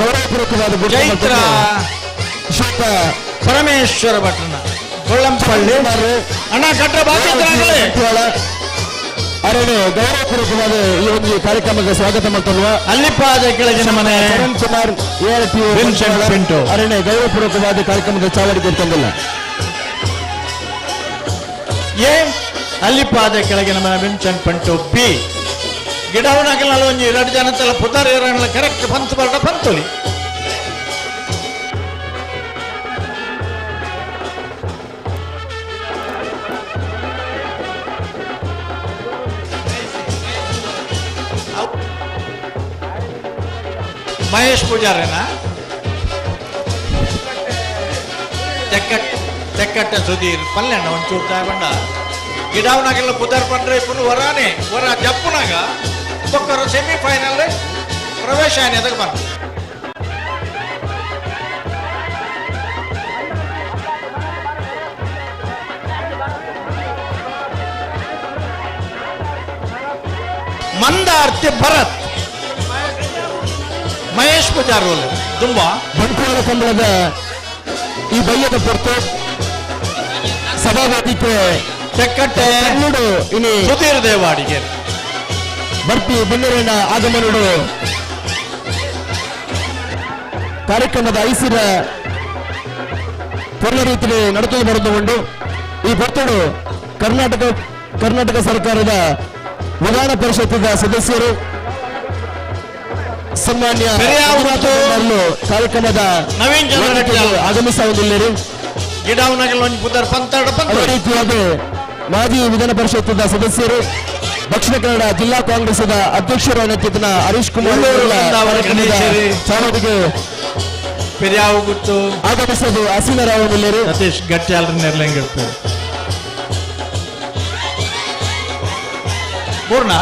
[SPEAKER 18] ಗೌರವಪೂರ್ವಕವಾದ
[SPEAKER 12] ಚೈತ್ರ ಪರಮೇಶ್ವರ ಭಟ್ರನ ಬಳ್ಳಂಪಳ್ಳಿ ಅಣ್ಣ ಕಟ್ಟ ಬಾಕಿದ್ರಾಗಲೇ
[SPEAKER 18] ಅರಣ್ಯ ಗೌರವಪೂರ್ವಕವಾದ ಈ ಒಂದು ಕಾರ್ಯಕ್ರಮಕ್ಕೆ ಸ್ವಾಗತ ಮಾಡ್ತಲ್ವ
[SPEAKER 12] ಅಲ್ಲಿಪಾದ ಕೆಳಗಿನ ಮನೆ
[SPEAKER 18] ಚರಣ್ ಕುಮಾರ್ ಅರಣ್ಯ ಗೌರವಪೂರ್ವಕವಾದ ಕಾರ್ಯಕ್ರಮದ ಚಾವಡಿ ಕೊಡ್ತಂದಿಲ್ಲ
[SPEAKER 12] ಏ ಅಲ್ಲಿಪಾದ ಕೆಳಗಿನ ಮನೆ ವಿನ್ಸೆಂಟ್ ಪಂಟು ಬಿ ಗಿಡವನಾಗಲ್ಲ ಒಂಜಿ 2 ಜನ ತಲ ಪುತಾರ ಏರಣ್ಣ ಕರೆಕ್ಟ್ ಪಂತು ಬರ್ದ ಪಂತುಲಿ ಮಹೇಶ್ ಪೂಜಾರೇನಾ ತೆಕ್ಕಟ್ಟ ಸುಧೀರ್ ಪಲ್ಲೆಣ್ಣ ಒಂಚೂರು ತಾಯಬಂಡ ಗಿಡವನಾಗೆಲ್ಲ ಪುದಾರ್ ಪಂಡ್ರೆ ಇಪ್ಪು ವರಾನೆ ವರ ಜಪ್ಪುನಾಗ ಒಕ್ಕರು ಸೆಮಿಫೈನಲ್ ಪ್ರವೇಶ ಎದಕ್ಕೆ ಬಂದ ಮಂದಾರ್ತಿ ಭರತ್ ಮಹೇಶ್ ಪೂಜಾರ್ ತುಂಬಾ
[SPEAKER 18] ಬಂಟ್ವಾಳ ಕಂಬಳದ ಈ ಬಯ್ಯದ ಪೊರ್ತು ಸಭಾವೇದಿಕೆ
[SPEAKER 12] ತೆಕ್ಕಟ್ಟೆ
[SPEAKER 18] ಇನಿ
[SPEAKER 12] ಸುಧೀರ್ ದೇವಾಡಿಗೆ
[SPEAKER 18] ಬರ್ತಿ ಬೆನ್ನೂರಿನ ಆಗಮನಡು ಕಾರ್ಯಕ್ರಮದ ಐಸಿರ ಪೂರ್ಣ ರೀತಿಯಲ್ಲಿ ನಡೆದು ಬರೆದುಕೊಂಡು ಈ ಬರ್ತಡು ಕರ್ನಾಟಕ ಸರ್ಕಾರದ ವಿಧಾನ ಪರಿಷತ್ತಿನ ಸದಸ್ಯರು ಸನ್ಮಾನ್ಯ ಕಾರ್ಯಕ್ರಮದ
[SPEAKER 12] ನವೀನ್
[SPEAKER 18] ಆಗಮಿಸುವುದಿಲ್ಲರು ಅದೇ ರೀತಿಯಾದ ಮಾಜಿ ವಿಧಾನ ಪರಿಷತ್ತಿನ ಸದಸ್ಯರು ದಕ್ಷಿಣ ಕನ್ನಡ ಜಿಲ್ಲಾ ಕಾಂಗ್ರೆಸ್ನ ಅಧ್ಯಕ್ಷರ ನೇತೃತ್ವದ ಹರೀಶ್ ಕುಮಾರ್ ಚಾವಡಿಗೆ ಆಗಮಿಸೋದು ಹಸೀನರಾವ್
[SPEAKER 12] ಸತೀಶ್ ಗಟ್ಟ್ಯಾಲ್ ನೆರ್ಲಂಗಿರ್ತಾರೆ ಪೂರ್ಣ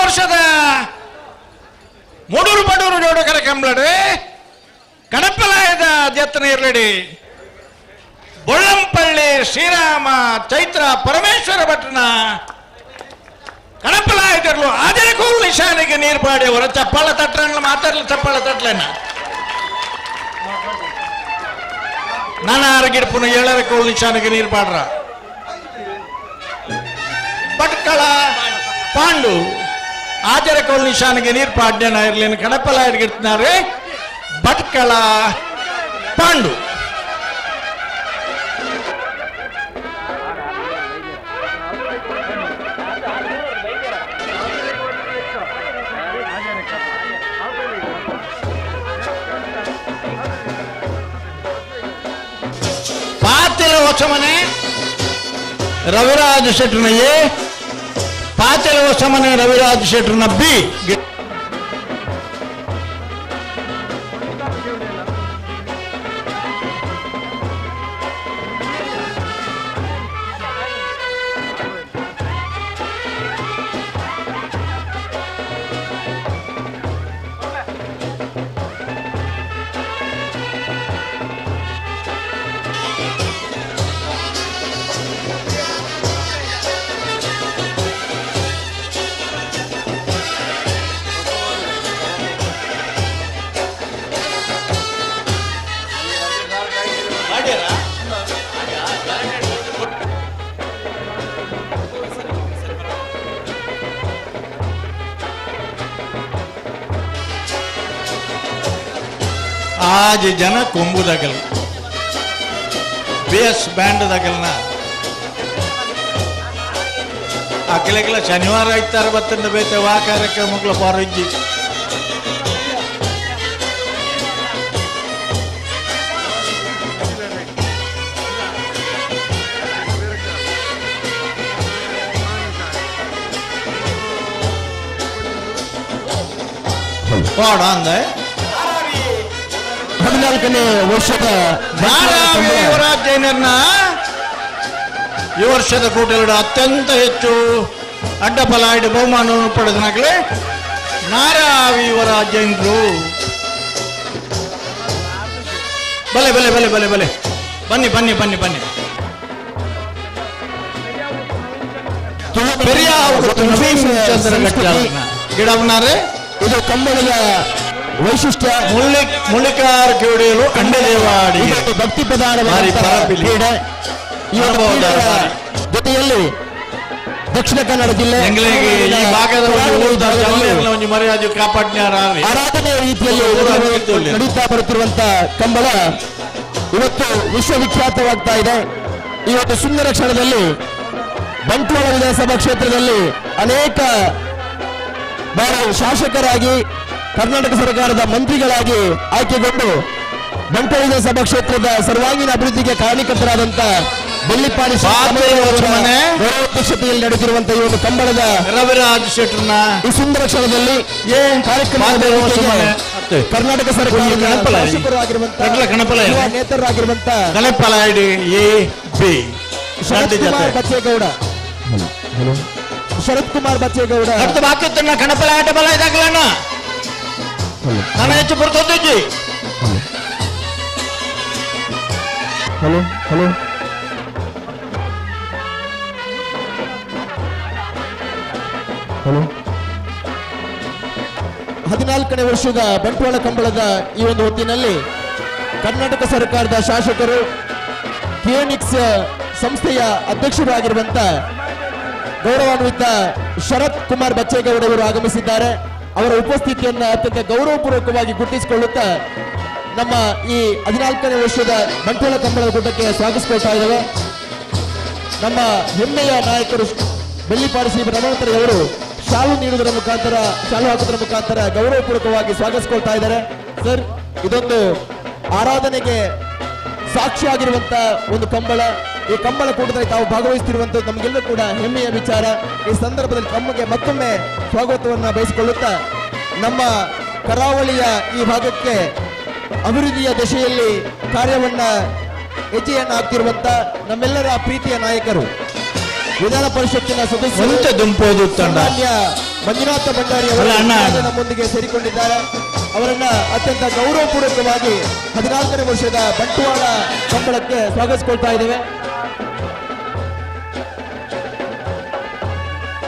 [SPEAKER 12] ವರ್ಷದ ಮೂಡೂರು ಬಡೂರು ಜೋಡು ಕಾರ್ಯಕ್ರಮಲಡೆ ಕಣಪಲಾಯದ ಜತ್ತನ ಇರ್ಲಡಿ ಬೊಳ್ಳಂಪಳ್ಳಿ ಶ್ರೀರಾಮ ಚೈತ್ರ ಪರಮೇಶ್ವರ ಭಟ್ರನ ಕಣಪಲಾಯದರ್ಲು ಆದರೆ ಕೂಲ್ ನಿಶಾನಿಗೆ ನೀರು ಪಾಡಿ ಅವರ ಚಪ್ಪಾಳ ತಟ್ಟಣ ಮಾತಾಡಲು ಚಪ್ಪಾಳ ತಟ್ಲೇನ ನಾನು ಆರಗಿಡ್ಪುನ 7 ಕೂಲ್ ನಿಶಾನಿಗೆ ನೀರು ಪಾಡ್ರ ಭಟ್ಕಳ ಪಾಂಡು ಆಜರ ಕೋಲ್ ನಿಶಾನಿಗೆ ನೀರು ಪಾಡ್ಯನ ಇರ್ಲೇನು ಕಣಪಲ ಹಿಡ್ಗಿರ್ತಾರೆ ಭಟ್ಕಳ ಪಾಂಡು ಪಾತೆಲ ಹೊಸ ಮನೆ ರವಿರಾಜ್ ಶೆಟ್ರನ ಎ ಪಾತೆಲ ಹೊಸ ಮನೆ ರವಿರಾಜ್ ಶೆಟ್ರನ ಬಿ आज जन ಕೊಂಬುದಗಲ್ BS ಬ್ಯಾಂಡ್ ದಾಗೆಲ್ಲ ಆ ಕೆಲ ಶನಿವಾರ ಇತ್ತಾರೆ ಬತ್ತಂದ ಬೇತೆ ವಾ ಕಾರ್ಯಕ್ರಮಗಳ ಪಾರಿಂಜಿ ಪಾಡ ಅಂದ
[SPEAKER 18] 14ನೇ ವರ್ಷದ
[SPEAKER 12] ಯುವರಾಜ್ ಜೈನರ್ನ ಈ ವರ್ಷದ ಕೂಟಲುಡು ಅತ್ಯಂತ ಹೆಚ್ಚು ಅಡ್ಡಫಲಾಯ್ಡ್ ಬಹುಮಾನವನ್ನು ಪಡೆದನಾಗಲೇ ನಾರಾವಿ ಯುವರಾಜ್ ಜೈನರು ಬಲೆ ಬಲೆ ಬಲೆ ಬಲೆ ಬಲೆ ಬನ್ನಿ ಬನ್ನಿ ಬನ್ನಿ ಬನ್ನಿ ಗಿಡವನ್ನಾರೆ
[SPEAKER 18] ಇದು ಕಂಬಳದ ವೈಶಿಷ್ಟ್ಯ.
[SPEAKER 12] ಮುಳ್ಳಿಕಾರ್ ಕಿಡಿಯಲು ಅಂಡದೇವಾಡಿ
[SPEAKER 18] ಭಕ್ತಿ ಪ್ರಧಾನವಾದ ಕ್ರೀಡೆ. ಈ ಒಂದು ಕ್ರೀಡೆಯ ಜೊತೆಯಲ್ಲಿ ದಕ್ಷಿಣ ಕನ್ನಡ ಜಿಲ್ಲೆ
[SPEAKER 12] ಈ ಭಾಗದ ಒಂದು ಮರ್ಯಾದೆ ಕಾಪಾಡ್ಯಾರ
[SPEAKER 18] ಆರಾಧನೆಯ ರೀತಿಯಲ್ಲಿ ನಡೀತಾ ಬರುತ್ತಿರುವಂತಹ ಕಂಬಳ ಇವತ್ತು ವಿಶ್ವವಿಖ್ಯಾತವಾಗ್ತಾ ಇದೆ. ಈ ಒಂದು ಸುಂದರ ಕ್ಷಣದಲ್ಲಿ ಬಂಟ್ವಾಳ ವಿಧಾನಸಭಾ ಕ್ಷೇತ್ರದಲ್ಲಿ ಅನೇಕ ಬಾರಿ ಶಾಸಕರಾಗಿ ಕರ್ನಾಟಕ ಸರ್ಕಾರದ ಮಂತ್ರಿಗಳಾಗಿ ಆಯ್ಕೆಗೊಂಡು ಬಂಟ್ವಾಳ ವಿಧಾನಸಭಾ ಕ್ಷೇತ್ರದ ಸರ್ವಾಂಗೀಣ ಅಭಿವೃದ್ಧಿಗೆ ಕಾರಣೀಕರ್ತರಾದಂತ ಬೆಳ್ಳಿಪಾಡಿ ಅಧ್ಯಕ್ಷತೆಯಲ್ಲಿ ನಡೆದಿರುವಂತಹ ಈ ಒಂದು ಕಂಬಳದ
[SPEAKER 12] ರವಿರಾಜ್ ಶೆಟ್ಟರ್ನ
[SPEAKER 18] ಈ ಸುಂದರ ಕ್ಷಣದಲ್ಲಿ ಕರ್ನಾಟಕ ಸರ್ಕಾರದ ನೇತೃರಾಗಿರುವಂತಹ ಶರತ್ ಕುಮಾರ್ ಬಚ್ಚೇಗೌಡ
[SPEAKER 12] ಕಣಪಲ ಆಟ ಬಲ ಇದಾಗಲಣ್ಣ ನಾನು ಹೆಚ್ಚು ಬರ್ತೋದ್ದಿ
[SPEAKER 18] ಹಲೋ ಹಲೋ 14ನೇ ವರ್ಷದ ಬಂಟ್ವಾಳ ಕಂಬಳದ ಈ ಒಂದು ಹೊತ್ತಿನಲ್ಲಿ ಕರ್ನಾಟಕ ಸರ್ಕಾರದ ಶಾಸಕರು ಕಿಯೋನಿಕ್ಸ್ ಸಂಸ್ಥೆಯ ಅಧ್ಯಕ್ಷರು ಆಗಿರುವಂತ ಗೌರವಾನ್ವಿತ ಶರತ್ ಕುಮಾರ್ ಬಚ್ಚೇಗೌಡ ಅವರು ಆಗಮಿಸಿದ್ದಾರೆ. ಅವರ ಉಪಸ್ಥಿತಿಯನ್ನು ಅತ್ಯಂತ ಗೌರವಪೂರ್ವಕವಾಗಿ ಗುರುತಿಸಿಕೊಳ್ಳುತ್ತಾ ನಮ್ಮ ಈ 14ನೇ ವರ್ಷದ ಬಂಟ್ವಾಳ ಕಂಬಳದ ಕೂಟಕ್ಕೆ ಸ್ವಾಗತಿಸಿಕೊಳ್ತಾ ಇದ್ದೇವೆ. ನಮ್ಮ ಹೆಮ್ಮೆಯ ನಾಯಕರು ಬೆಳ್ಳಿಪಾಡಿ ಶ್ರೀ ರಮಣತರಿ ಅವರು ಶಾಲು ನೀಡುವುದರ ಮುಖಾಂತರ ಶಾಲು ಹಾಕುವುದರ ಮುಖಾಂತರ ಗೌರವಪೂರ್ವಕವಾಗಿ ಸ್ವಾಗತಿಸಿಕೊಳ್ತಾ ಇದ್ದಾರೆ. ಸರ್, ಇದೊಂದು ಆರಾಧನೆಗೆ ಸಾಕ್ಷಿಯಾಗಿರುವಂತ ಒಂದು ಕಂಬಳ. ಈ ಕಂಬಳ ಕೂಟದಲ್ಲಿ ತಾವು ಭಾಗವಹಿಸುತ್ತಿರುವಂತದ್ದು ನಮಗೆಲ್ಲರೂ ಕೂಡ ಹೆಮ್ಮೆಯ ವಿಚಾರ. ಈ ಸಂದರ್ಭದಲ್ಲಿ ತಮಗೆ ಮತ್ತೊಮ್ಮೆ ಸ್ವಾಗತವನ್ನು ಬಯಸಿಕೊಳ್ಳುತ್ತಾ ನಮ್ಮ ಕರಾವಳಿಯ ಈ ಭಾಗಕ್ಕೆ ಅಭಿವೃದ್ಧಿಯ ದಿಶೆಯಲ್ಲಿ ಕಾರ್ಯವನ್ನ ಹೆಜ್ಜೆಯನ್ನು ಹಾಕ್ತಿರುವಂತ ನಮ್ಮೆಲ್ಲರ ಪ್ರೀತಿಯ ನಾಯಕರು ವಿಧಾನ ಪರಿಷತ್ತಿನ ಸದಸ್ಯರು ಮಂಜುನಾಥ ಭಂಡಾರಿ ಅವರು ನಮ್ಮೊಂದಿಗೆ ಸೇರಿಕೊಂಡಿದ್ದಾರೆ. ಅವರನ್ನ ಅತ್ಯಂತ ಗೌರವಪೂರ್ವಕವಾಗಿ 14ನೇ ವರ್ಷದ ಬಂಟ್ವಾಳ ಕಂಬಳಕ್ಕೆ ಸ್ವಾಗತಿಸಿಕೊಳ್ತಾ ಇದ್ದೇವೆ.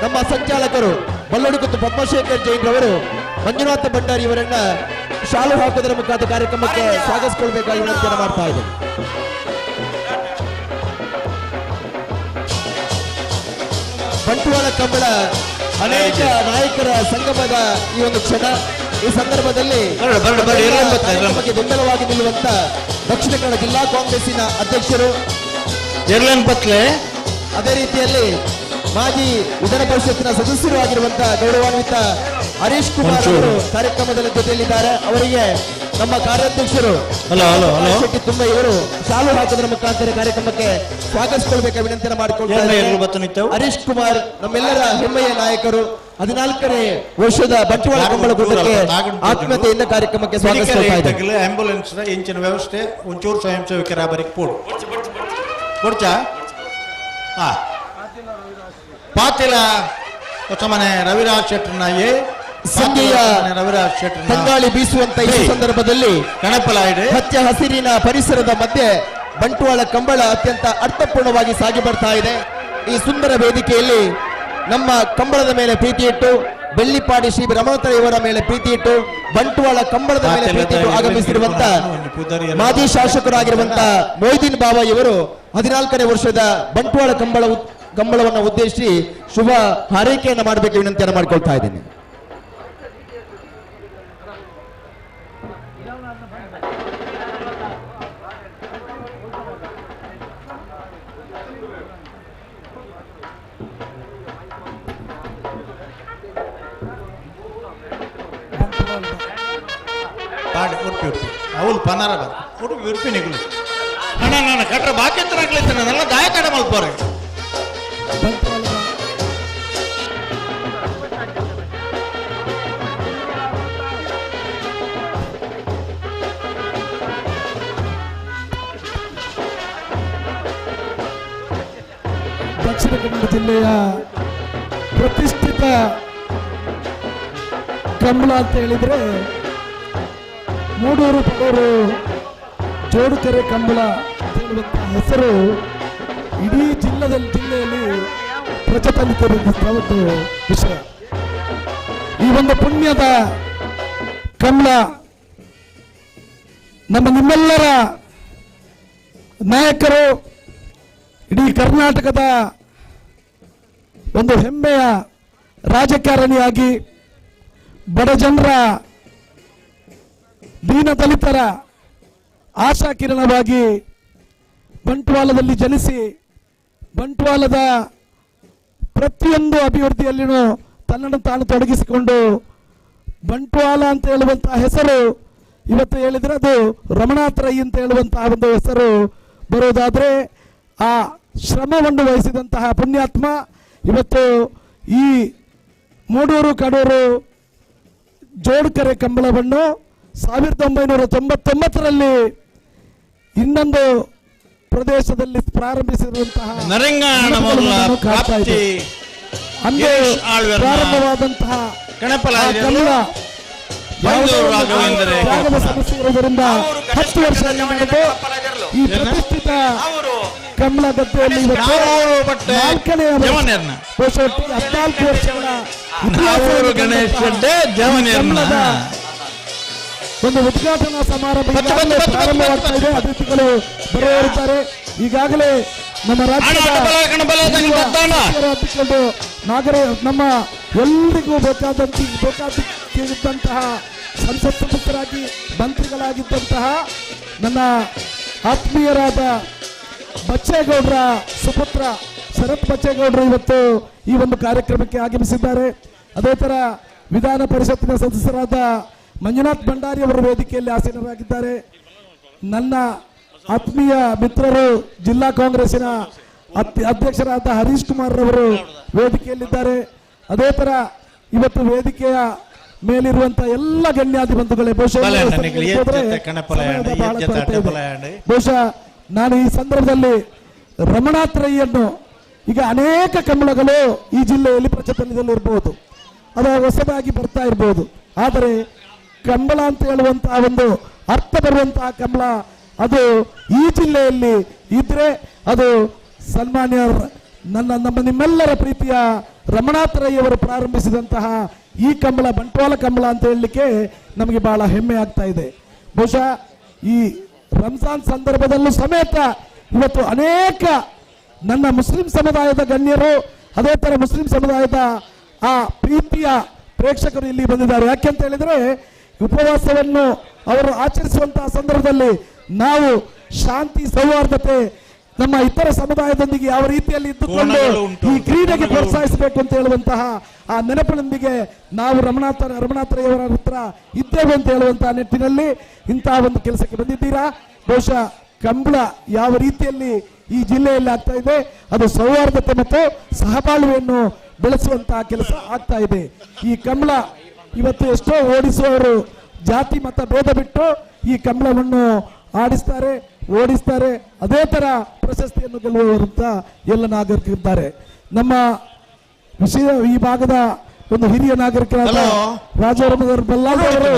[SPEAKER 18] ನಮ್ಮ ಸಂಚಾಲಕರು ಬಲ್ಲೊಡಿಕುತ್ತು ಪದ್ಮಶೇಖರ್ ಜೈನ್ ರವರು ಮಂಜುನಾಥ ಭಂಡಾರಿ ಅವರನ್ನ ಶಾಲು ಹಾಕುವುದರ ಮುಖಾಂತರ ಕಾರ್ಯಕ್ರಮಕ್ಕೆ ಸ್ವಾಗತಿಸಿಕೊಳ್ಬೇಕಾಗಿ ವಿನಂತಿಯನ್ನು ಮಾಡ್ತಾ ಇದ್ದೇವೆ. ಬಂಟ್ವಾಳ ಕಂಬಳ ಅನೇಕ ನಾಯಕರ ಸಂಗಮದ ಈ ಒಂದು ಕ್ಷಣ. ಈ ಸಂದರ್ಭದಲ್ಲಿ ನಮಗೆ ಬೆಂಬಲವಾಗಿ ನಿಲ್ಲುವಂತ ದಕ್ಷಿಣ ಕನ್ನಡ ಜಿಲ್ಲಾ ಕಾಂಗ್ರೆಸ್ಸಿನ ಅಧ್ಯಕ್ಷರು ಅದೇ ರೀತಿಯಲ್ಲಿ ಮಾಜಿ ವಿಧಾನ ಪರಿಷತ್ತಿನ ಸದಸ್ಯರು ಆಗಿರುವಂತಹ ಗೌರವಾನ್ವಿತ ಹರೀಶ್ ಕುಮಾರ್ ಅವರು ಕಾರ್ಯಕ್ರಮದಲ್ಲಿ ಜೊತೆಯಲ್ಲಿದ್ದಾರೆ. ಅವರಿಗೆ ನಮ್ಮ ಕಾರ್ಯಾಧ್ಯಕ್ಷರು ಶೆಟ್ಟಿ ತುಂಬ ಇವರು ಶಾಲು ಹಾಕೋದ್ರ ಮುಖಾಂತರ ಕಾರ್ಯಕ್ರಮಕ್ಕೆ ಸ್ವಾಗತಿಸಿಕೊಳ್ಬೇಕಾದ ವಿನಂತಿಯನ್ನು ಮಾಡಿಕೊಳ್ತಾರೆ. ಹರೀಶ್ ಕುಮಾರ್ ನಮ್ಮೆಲ್ಲರ ಹೆಮ್ಮೆಯ ನಾಯಕರು 14ನೇ ವರ್ಷದ ಬಂಟ್ವಾಳ ಕಂಬಳ ಕೂಟಕ್ಕೆ ಆತ್ಮೀಯತೆಯಿಂದ ಕಾರ್ಯಕ್ರಮಕ್ಕೆ ಸ್ವಾಗತಿಸ್ಕೊಳ್ತಾ ಇದ್ದಾರೆ.
[SPEAKER 12] ಆಂಬ್ಯುಲೆನ್ಸ್ ಇಂಚಿನ ವ್ಯವಸ್ಥೆ ಒಂಚೂರು ಸ್ವಯಂ ಸೇವಕರ ಬರಿಗೆ ಕೊಡ್ಚಾ ಪಾತಿಲ ಮನೆ ರವಿರಾಜ್ ಶೆಟ್ಟರ್ನ
[SPEAKER 18] ಸಂಜೆಯ
[SPEAKER 12] ರವಿರಾಜ್ ಶೆಟ್ಟರ್
[SPEAKER 18] ತಂಗಾಳಿ ಬೀಸುವಂತ ಈ ಸಂದರ್ಭದಲ್ಲಿ
[SPEAKER 12] ಕಣಪಲಾಯ್ಡೆ
[SPEAKER 18] ಹಚ್ಚ ಹಸಿರಿನ ಪರಿಸರದ ಮಧ್ಯೆ ಬಂಟ್ವಾಳ ಕಂಬಳ ಅತ್ಯಂತ ಅರ್ಥಪೂರ್ಣವಾಗಿ ಸಾಗಿ ಬರ್ತಾ ಇದೆ. ಈ ಸುಂದರ ವೇದಿಕೆಯಲ್ಲಿ ನಮ್ಮ ಕಂಬಳದ ಮೇಲೆ ಪ್ರೀತಿ ಇಟ್ಟು ಬೆಳ್ಳಿಪಾಡಿ ಶ್ರೀ ರಮಣತರಿ ಇವರ ಮೇಲೆ ಪ್ರೀತಿ ಇಟ್ಟು ಬಂಟ್ವಾಳ ಕಂಬಳದ ಮೇಲೆ ಪ್ರೀತಿ ಇಟ್ಟು ಆಗಮಿಸಿರುವಂತ ಮಾಜಿ ಶಾಸಕರಾಗಿರುವಂತ ಮೊಯ್ದೀನ್ ಬಾಬಾ ಇವರು 14ನೇ ವರ್ಷದ ಬಂಟ್ವಾಳ ಕಂಬಳವನ್ನು ಉದ್ದೇಶಿಸಿ ಶುಭ ಹಾರೈಕೆಯನ್ನು ಮಾಡಬೇಕು ವಿನಂತಿಯನ್ನು ಮಾಡಿಕೊಳ್ತಾ ಇದ್ದೇನೆ.
[SPEAKER 12] ಉಡುಪಿ ಅವಳು ಪನಾರ ಬರ ಉಡುಪಿ ನಿಗುಲು ಅಣ್ಣ ನಾನು ಕಟ್ರ ಬಾಕಿ ಹತ್ರ ಆಗ್ಲಿದ್ದೇನೆ ನನ್ನ ದಾಯ ಕಡೆ ಮಲ್ಪೋರೆ
[SPEAKER 13] ದಕ್ಷಿಣ ಕನ್ನಡ ಜಿಲ್ಲೆಯ ಪ್ರತಿಷ್ಠಿತ ಕಂಬಳ ಅಂತ ಹೇಳಿದ್ರೆ ಮೂಡೂರು ಪಡೂರು ಜೋಡುಕೆರೆ ಕಂಬಳ ಹೇಳುವಂಥ ಹೆಸರು ಇಡೀ ಜಿಲ್ಲೆಯಲ್ಲಿ ಪ್ರಚಲಿತರಿದ್ದ ಒಂದು ವಿಷಯ. ಈ ಒಂದು ಪುಣ್ಯದ ಕಂಬಳ ನಿಮ್ಮೆಲ್ಲರ ನಾಯಕರು ಇಡೀ ಕರ್ನಾಟಕದ ಒಂದು ಹೆಮ್ಮೆಯ ರಾಜಕಾರಣಿಯಾಗಿ ಬಡ ಜನರ ದೀನದಲಿತರ ಆಶಾ ಕಿರಣವಾಗಿ ಬಂಟ್ವಾಳದಲ್ಲಿ ಜನಿಸಿ ಬಂಟ್ವಾಳದ ಪ್ರತಿಯೊಂದು ಅಭಿವೃದ್ಧಿಯಲ್ಲಿನೂ ತನ್ನನ್ನು ತಾನು ತೊಡಗಿಸಿಕೊಂಡು ಬಂಟ್ವಾಳ ಅಂತ ಹೇಳುವಂತಹ ಹೆಸರು ಇವತ್ತು ಹೇಳಿದರೆ ಅದು ರಮಣಾಥ ರೈ ಅಂತ ಹೇಳುವಂತಹ ಒಂದು ಹೆಸರು ಬರೋದಾದರೆ ಆ ಶ್ರಮವನ್ನು ವಹಿಸಿದಂತಹ ಪುಣ್ಯಾತ್ಮ ಇವತ್ತು ಈ ಮೂಡೂರು ಕಡೂರು ಜೋಡುಕೆರೆ ಕಂಬಳವನ್ನು 1999ರಲ್ಲಿ ಇನ್ನೊಂದು ಪ್ರದೇಶದಲ್ಲಿ ಪ್ರಾರಂಭಿಸಿರುವಂತಹ ಪ್ರಾರಂಭವಾದಂತಹ ಕಂಬಳ ಸಮಸ್ಯೆ ಇರುವುದರಿಂದ 10 ವರ್ಷ ನಡೆದು ಈ ಪ್ರತಿಷ್ಠಿತ ಕಂಬಳ ಗದ್ದೆಯಲ್ಲಿ 14 ವರ್ಷಗಳ ಒಂದು ಉದ್ಘಾಟನಾ ಸಮಾರಂಭ ಪ್ರಾರಂಭವಾಗ್ತಾ ಇದೆ. ಅತಿಥಿಗಳು ಬರುವವರಿದ್ದಾರೆ. ಈಗಾಗಲೇ ನಮ್ಮ ರಾಜ್ಯದ ನಮ್ಮ ಎಲ್ರಿಗೂ ಬೇಕಾದಂತಹ ಸಂಸತ್ ಸದಸ್ಯರಾಗಿ ಮಂತ್ರಿಗಳಾಗಿದ್ದಂತಹ ನನ್ನ ಆತ್ಮೀಯರಾದ ಬಚ್ಚೇಗೌಡರ ಸುಪುತ್ರ ಶರತ್ ಬಚ್ಚೇಗೌಡರು ಇವತ್ತು ಈ ಒಂದು ಕಾರ್ಯಕ್ರಮಕ್ಕೆ ಆಗಮಿಸಿದ್ದಾರೆ. ಅದೇ ತರ ವಿಧಾನ ಪರಿಷತ್ತಿನ ಸದಸ್ಯರಾದ ಮಂಜುನಾಥ್ ಭಂಡಾರಿ ಅವರು ವೇದಿಕೆಯಲ್ಲಿ ಆಸೀನರಾಗಿದ್ದಾರೆ. ನನ್ನ ಆತ್ಮೀಯ ಮಿತ್ರರು ಜಿಲ್ಲಾ ಕಾಂಗ್ರೆಸ್ಸಿನ ಅಧ್ಯಕ್ಷರಾದ ಹರೀಶ್ ಕುಮಾರ್ ರವರು ವೇದಿಕೆಯಲ್ಲಿದ್ದಾರೆ. ಅದೇ ತರ ಇವತ್ತು ವೇದಿಕೆಯ ಮೇಲಿರುವಂತಹ ಎಲ್ಲ ಗಣ್ಯಾಧಿ ಬಂಧುಗಳೇ, ಬಹುಶಃ ನಾನು ಈ ಸಂದರ್ಭದಲ್ಲಿ ರಮಣಾಥ ರೈಯನ್ನು ಈಗ ಅನೇಕ ಕಂಬಳಗಳು ಈ ಜಿಲ್ಲೆಯಲ್ಲಿ ಪ್ರಚಲಿತದಲ್ಲಿ ಇರಬಹುದು, ಅದು ಹೊಸದಾಗಿ ಬರ್ತಾ ಇರಬಹುದು. ಆದರೆ ಕಂಬಳ ಅಂತ ಹೇಳುವಂತಹ ಒಂದು ಅರ್ಥ ಬರುವಂತಹ ಕಂಬಳ ಅದು ಈ ಜಿಲ್ಲೆಯಲ್ಲಿ ಇದ್ರೆ ಅದು ಸನ್ಮಾನ್ಯ ನಿಮ್ಮೆಲ್ಲರ ಪ್ರೀತಿಯ ರಮಣಾಥ ರೈ ಅವರು ಪ್ರಾರಂಭಿಸಿದಂತಹ ಈ ಕಂಬಳ ಬಂಟ್ವಾಳ ಕಂಬಳ ಅಂತ ಹೇಳಲಿಕ್ಕೆ ನಮಗೆ ಬಹಳ ಹೆಮ್ಮೆ ಆಗ್ತಾ ಇದೆ. ಬಹುಶಃ ಈ ರಂಜಾನ್ ಸಂದರ್ಭದಲ್ಲೂ ಸಮೇತ ಇವತ್ತು ಅನೇಕ ನನ್ನ ಮುಸ್ಲಿಂ ಸಮುದಾಯದ ಗಣ್ಯರು ಅದೇ ತರ ಮುಸ್ಲಿಂ ಸಮುದಾಯದ ಆ ಪ್ರೀತಿಯ ಪ್ರೇಕ್ಷಕರು ಇಲ್ಲಿ ಬಂದಿದ್ದಾರೆ. ಯಾಕೆಂತ ಹೇಳಿದ್ರೆ ಉಪವಾಸವನ್ನು ಅವರು ಆಚರಿಸುವಂತಹ ಸಂದರ್ಭದಲ್ಲಿ ನಾವು ಶಾಂತಿ ಸೌಹಾರ್ದತೆ ನಮ್ಮ ಇತರ ಸಮುದಾಯದೊಂದಿಗೆ ಯಾವ ರೀತಿಯಲ್ಲಿ ಇದ್ದುಕೊಂಡು ಈ ಕ್ರೀಡೆಗೆ ಪ್ರೋತ್ಸಾಹಿಸಬೇಕು ಅಂತ ಹೇಳುವಂತಹ ಆ ನೆನಪಿನೊಂದಿಗೆ ನಾವು ರಮಣಾಥ ರೈ ಅವರ ಹತ್ರ ಇದ್ದೇವೆ ಅಂತ ಹೇಳುವಂತಹ ನಿಟ್ಟಿನಲ್ಲಿ ಇಂತಹ ಒಂದು ಕೆಲಸಕ್ಕೆ ಬಂದಿದ್ದೀರಾ. ಬಹುಶಃ ಕಂಬಳ ಯಾವ ರೀತಿಯಲ್ಲಿ ಈ ಜಿಲ್ಲೆಯಲ್ಲಿ ಆಗ್ತಾ ಇದೆ ಅದು ಸೌಹಾರ್ದತೆ ಮತ್ತು ಸಹಬಾಳ್ವೆಯನ್ನು ಬೆಳೆಸುವಂತಹ ಕೆಲಸ ಆಗ್ತಾ ಇದೆ. ಈ ಕಂಬಳ ಇವತ್ತು ಎಷ್ಟೋ ಓಡಿಸುವವರು ಜಾತಿ ಮತ ಭೇದ ಬಿಟ್ಟು ಈ ಕಂಬಳವನ್ನು ಆಡಿಸ್ತಾರೆ, ಓಡಿಸ್ತಾರೆ. ಅದೇ ತರ ಪ್ರಶಸ್ತಿಯನ್ನು ಗೆಲ್ಲುವಂತ ಎಲ್ಲ ನಾಗರಿಕರಿದ್ದಾರೆ. ನಮ್ಮ ಈ ಭಾಗದ ಒಂದು ಹಿರಿಯ ನಾಗರಿಕರಾದ ರಾಜಾರಾಮ ಬಲ್ಲಾಳ್ ಅವರು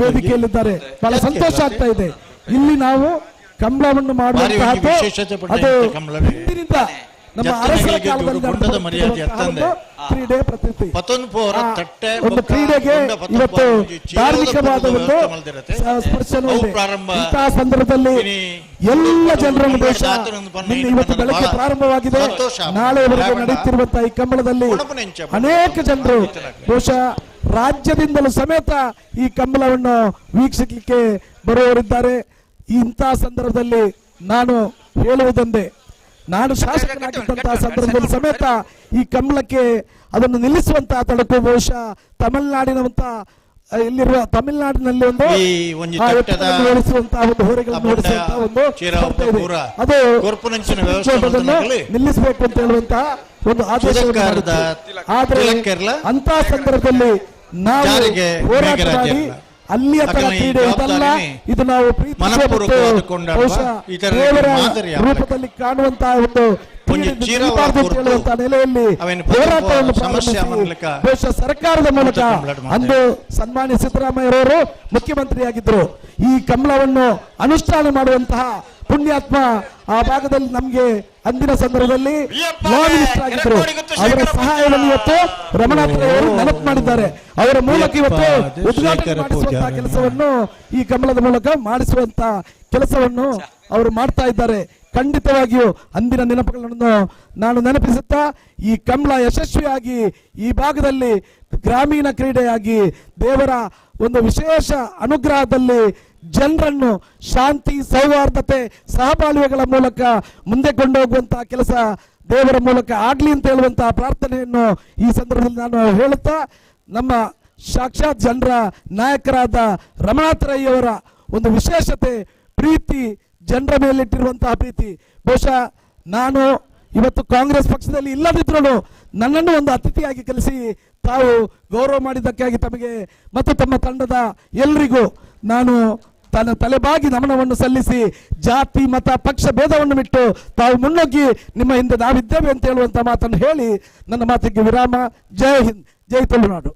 [SPEAKER 13] ವೇದಿಕೆಯಲ್ಲಿದ್ದಾರೆ. ಬಹಳ ಸಂತೋಷ ಆಗ್ತಾ ಇದೆ. ಇಲ್ಲಿ ನಾವು ಕಂಬಳವನ್ನು ಮಾಡುವಂತಹ ಹಿಂದಿನಿಂದ ನಮ್ಮ ಅರಸರ ಕಾಲದಲ್ಲಿ ಕ್ರೀಡೆ ಪ್ರತಿಷ್ಠೆ ಒಂದು ಕ್ರೀಡೆಗೆ ಇವತ್ತು ಧಾರ್ಮಿಕವಾದ ಒಂದು ಸ್ಪರ್ಶನೂ ಇದೆ. ಇಂತಹ ಸಂದರ್ಭದಲ್ಲಿ ಎಲ್ಲ ಜನರನ್ನು ದೇಶ ಇವತ್ತು ಬೆಳಗ್ಗೆ ಪ್ರಾರಂಭವಾಗಿದೆ, ನಾಳೆವರೆಗೆ ನಡೆಯುತ್ತಿರುವಂತಹ ಈ ಕಂಬಳದಲ್ಲಿ ಅನೇಕ ಜನರು ಬಹುಶಃ ರಾಜ್ಯದಿಂದಲೂ ಸಮೇತ ಈ ಕಂಬಳವನ್ನು ವೀಕ್ಷಿಸಲಿಕ್ಕೆ ಬರುವವರಿದ್ದಾರೆ. ಇಂತಹ ಸಂದರ್ಭದಲ್ಲಿ ನಾನು ಹೇಳುವುದೊಂದೇ, ನಾನು ಶಾಸಕನಾಗಿದ್ದಂತಹ ಸಂದರ್ಭದಲ್ಲಿ ಸಮೇತ ಈ ಕಂಬಳಕ್ಕೆ ಅದನ್ನು ನಿಲ್ಲಿಸುವಂತಹ ತಡಕು ಬಹುಶಃ ತಮಿಳುನಾಡಿನಂತಹ ಇಲ್ಲಿರುವ ತಮಿಳುನಾಡಿನಲ್ಲಿ ಒಂದು
[SPEAKER 12] ಈ ಒಂದು ತಟ್ಟದ
[SPEAKER 13] ಓಡಿಸುವಂತಹ ಒಂದು ಹೋರೆಗಳನ್ನು ಓಡಿಸುವಂತಹ ಒಂದು ಸ್ಪರ್ಧೆ ಇದೆ. ಅದು
[SPEAKER 12] ಕೊರ್ಪುನಂಚಿನ ವ್ಯವಸ್ಥೆ
[SPEAKER 13] ನಿಲ್ಲಿಸಬೇಕು ಅಂತ ಹೇಳುವಂತಹ ಒಂದು ಆದೇಶವನ್ನು ಆದ್ರೆ ಅಂತ ಸಂದರ್ಭದಲ್ಲಿ ನಾವು ಹೋರಾಟ ಮಾಡಿ ಅಲ್ಲಿಯ ತರ ಕ್ರೀಡೆ ಇದಲ್ಲ, ಇದು ನಾವು ದೇವರ ರೂಪದಲ್ಲಿ ಕಾಣುವಂತಹ ಒಂದು ಹೇಳುವಂತಹ ನೆಲೆಯಲ್ಲಿ ಹೋರಾಟವನ್ನು ಬಹುಶಃ ಸರ್ಕಾರದ ಮೂಲಕ ಅಂದು ಸನ್ಮಾನ್ಯ ಸಿದ್ದರಾಮಯ್ಯರವರು ಮುಖ್ಯಮಂತ್ರಿಯಾಗಿದ್ದರು. ಈ ಕಮಲವನ್ನು ಅನುಷ್ಠಾನ ಮಾಡುವಂತಹ ಪುಣ್ಯಾತ್ಮ ಆ ಭಾಗದಲ್ಲಿ ನಮ್ಗೆ ಅಂದಿನ ಸಂದರ್ಭದಲ್ಲಿ ಲಾ ಮಿನಿಸ್ಟರ್ ಆಗಿದ್ದರು. ಅವರ ಸಹಾಯವನ್ನು ಇವತ್ತು ರಮಣಾತ್ರ ಅವರು ನೆನಪು ಮಾಡಿದ್ದಾರೆ. ಅವರ ಮೂಲಕ ಇವತ್ತು ಉದ್ಘಾಟನೆ ಮಾಡಿಸುವಂತಹ ಕೆಲಸವನ್ನು ಈ ಕಮಲದ ಮೂಲಕ ಮಾಡಿಸುವಂತ ಕೆಲಸವನ್ನು ಅವರು ಮಾಡ್ತಾ ಇದ್ದಾರೆ. ಖಂಡಿತವಾಗಿಯೂ ಅಂದಿನ ನೆನಪುಗಳನ್ನು ನಾನು ನೆನಪಿಸುತ್ತಾ ಈ ಕಮಲ ಯಶಸ್ವಿಯಾಗಿ ಈ ಭಾಗದಲ್ಲಿ ಗ್ರಾಮೀಣ ಕ್ರೀಡೆಯಾಗಿ ದೇವರ ಒಂದು ವಿಶೇಷ ಅನುಗ್ರಹದಲ್ಲಿ ಜನರನ್ನು ಶಾಂತಿ ಸೌಹಾರ್ದತೆ ಸಹಬಾಳ್ವೆಗಳ ಮೂಲಕ ಮುಂದೆ ಕೊಂಡೋಗುವಂತಹ ಕೆಲಸ ದೇವರ ಮೂಲಕ ಆಗ್ಲಿ ಅಂತ ಹೇಳುವಂತಹ ಪ್ರಾರ್ಥನೆಯನ್ನು ಈ ಸಂದರ್ಭದಲ್ಲಿ ನಾನು ಹೇಳುತ್ತಾ, ನಮ್ಮ ಸಾಕ್ಷಾತ್ ಜನರ ನಾಯಕರಾದ ರಮಣಾತ್ರಯ್ಯವರ ಒಂದು ವಿಶೇಷತೆ ಪ್ರೀತಿ, ಜನರ ಮೇಲಿಟ್ಟಿರುವಂತಹ ಪ್ರೀತಿ. ಬಹುಶಃ ನಾನು ಇವತ್ತು ಕಾಂಗ್ರೆಸ್ ಪಕ್ಷದಲ್ಲಿ ಇಲ್ಲದಿದ್ರು ನನ್ನನ್ನು ಒಂದು ಅತಿಥಿಯಾಗಿ ಕಲಿಸಿ ತಾವು ಗೌರವ ಮಾಡಿದ್ದಕ್ಕಾಗಿ ತಮಗೆ ಮತ್ತು ತಮ್ಮ ತಂಡದ ಎಲ್ಲರಿಗೂ ನಾನು ತನ್ನ ತಲೆಬಾಗಿ ನಮನವನ್ನು ಸಲ್ಲಿಸಿ ಜಾತಿ ಮತ ಪಕ್ಷ ಭೇದವನ್ನು ಬಿಟ್ಟು ತಾವು ಮುನ್ನುಗ್ಗಿ ನಿಮ್ಮ ಹಿಂದೆ ನಾವಿದ್ದೇವೆ ಅಂತ ಹೇಳುವಂತ ಮಾತನ್ನು ಹೇಳಿ ನನ್ನ ಮಾತಿಗೆ ವಿರಾಮ. ಜೈ ಹಿಂದ್, ಜೈ ತುಳುನಾಡು.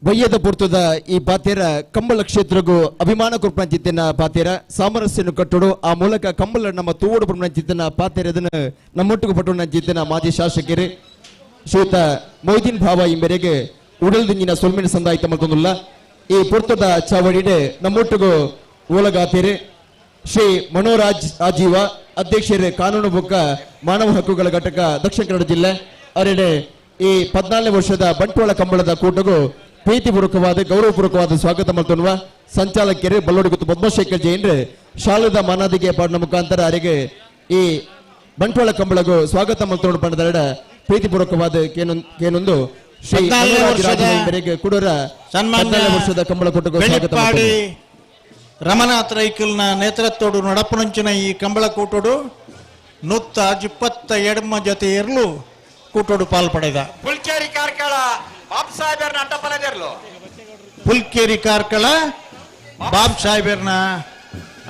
[SPEAKER 18] ವಯ್ಯದ ಪೂರ್ತದ ಈ ಪಾತ್ಯರ ಕಂಬಳ ಕ್ಷೇತ್ರಗೂ ಅಭಿಮಾನ ಕೊರ್ಪಂಚಿತ್ತಿನ ಪಾತ್ಯರ ಸಾಮರಸ್ಯನು ಕಟ್ಟೋಡು ಆ ಮೂಲಕ ಕಂಬಳ ನಮ್ಮ ತೂವಡು ಪಡ್ಪಂಚಿತ್ತಿನ ಪಾತ್ಯರ ಅದನ್ನು ನಮ್ಮೊಟ್ಟಿಗೆ ಪಟ್ಟುನಂಚಿತ್ತಿನ ಮಾಜಿ ಶಾಸಕರು ಶ್ರೀಯುತ ಮೊಯ್ದೀನ್ ಭಾವ ಇಂಬೆರೆಗೆ ಉಡಲ್ದಿಂಜಿನ ಸೊಲ್ಮಿನ ಸಂದಾಯಿತ ಮಲ್ಕೊಂಡುಲ್ಲ ಈ ಪೂರ್ತದ ಚಾವಡಿಡೆ ನಮ್ಮೊಟ್ಟಿಗೂ ಓಲಗಾತಿರು ಶ್ರೀ ಮನೋರಾಜ್ ಆಜೀವ ಅಧ್ಯಕ್ಷರು ಕಾನೂನು ಬೊಕ್ಕ ಮಾನವ ಹಕ್ಕುಗಳ ಘಟಕ ದಕ್ಷಿಣ ಕನ್ನಡ ಜಿಲ್ಲೆ ಅವರೆಡೆ ಈ 14ನೇ ವರ್ಷದ ಬಂಟ್ವಾಳ ಕಂಬಳದ ಕೂಟಗೂ ಪ್ರೀತಿಪೂರ್ವಕವಾದ ಗೌರವಪೂರ್ವಕವಾದ ಸ್ವಾಗತ ಮಲ್ತೊನ್ನುವ ಸಂಚಾಲಕರು ಬಲ್ಲೋಡಿ ಗುತ್ತು ಪದ್ಮಶೇಖರ್ ಜೈನ್ರು ಶಾಲದ ಮಾನಾದಿಗೆ ಪಾಡಿನ ಮುಖಾಂತರ ಅವರಿಗೆ ಈ ಬಂಟ್ವಾಳ ಕಂಬಳಗೂ ಸ್ವಾಗತ ಮಲ್ತೊಂಡು ಪಂಡದ ಪ್ರೀತಿಪೂರ್ವಕವಾದ ಕೇನೊಂದು ಶ್ರೀ ಕುಡೂರ 14ನೇ ವರ್ಷದ ಕಂಬಳ ಕೂಟಗೂ ಸ್ವಾಗತ
[SPEAKER 12] ರಮನಾಥ್ ರೈಕಲ್ನ ನೇತೃತ್ವಡು ನಡಪುನಂಚಿನ ಈ ಕಂಬಳ ಕೂಟೋಡು 127 ಜೊತೆ ಇರಲು ಕೂಟೋಡು ಪಾಲ್ಪಡೆದ
[SPEAKER 16] ಪುಲ್ಕೇರಿ ಕಾರ್ಕಳ ಬಾಬ್ ಸಾಹೇಬರ್ನ ಅಡ್ಡಬಲದಿರ್ಲು
[SPEAKER 12] ಪುಲ್ಕೇರಿ ಕಾರ್ಕಳ ಬಾಬ್ ಸಾಹೇಬರ್ನ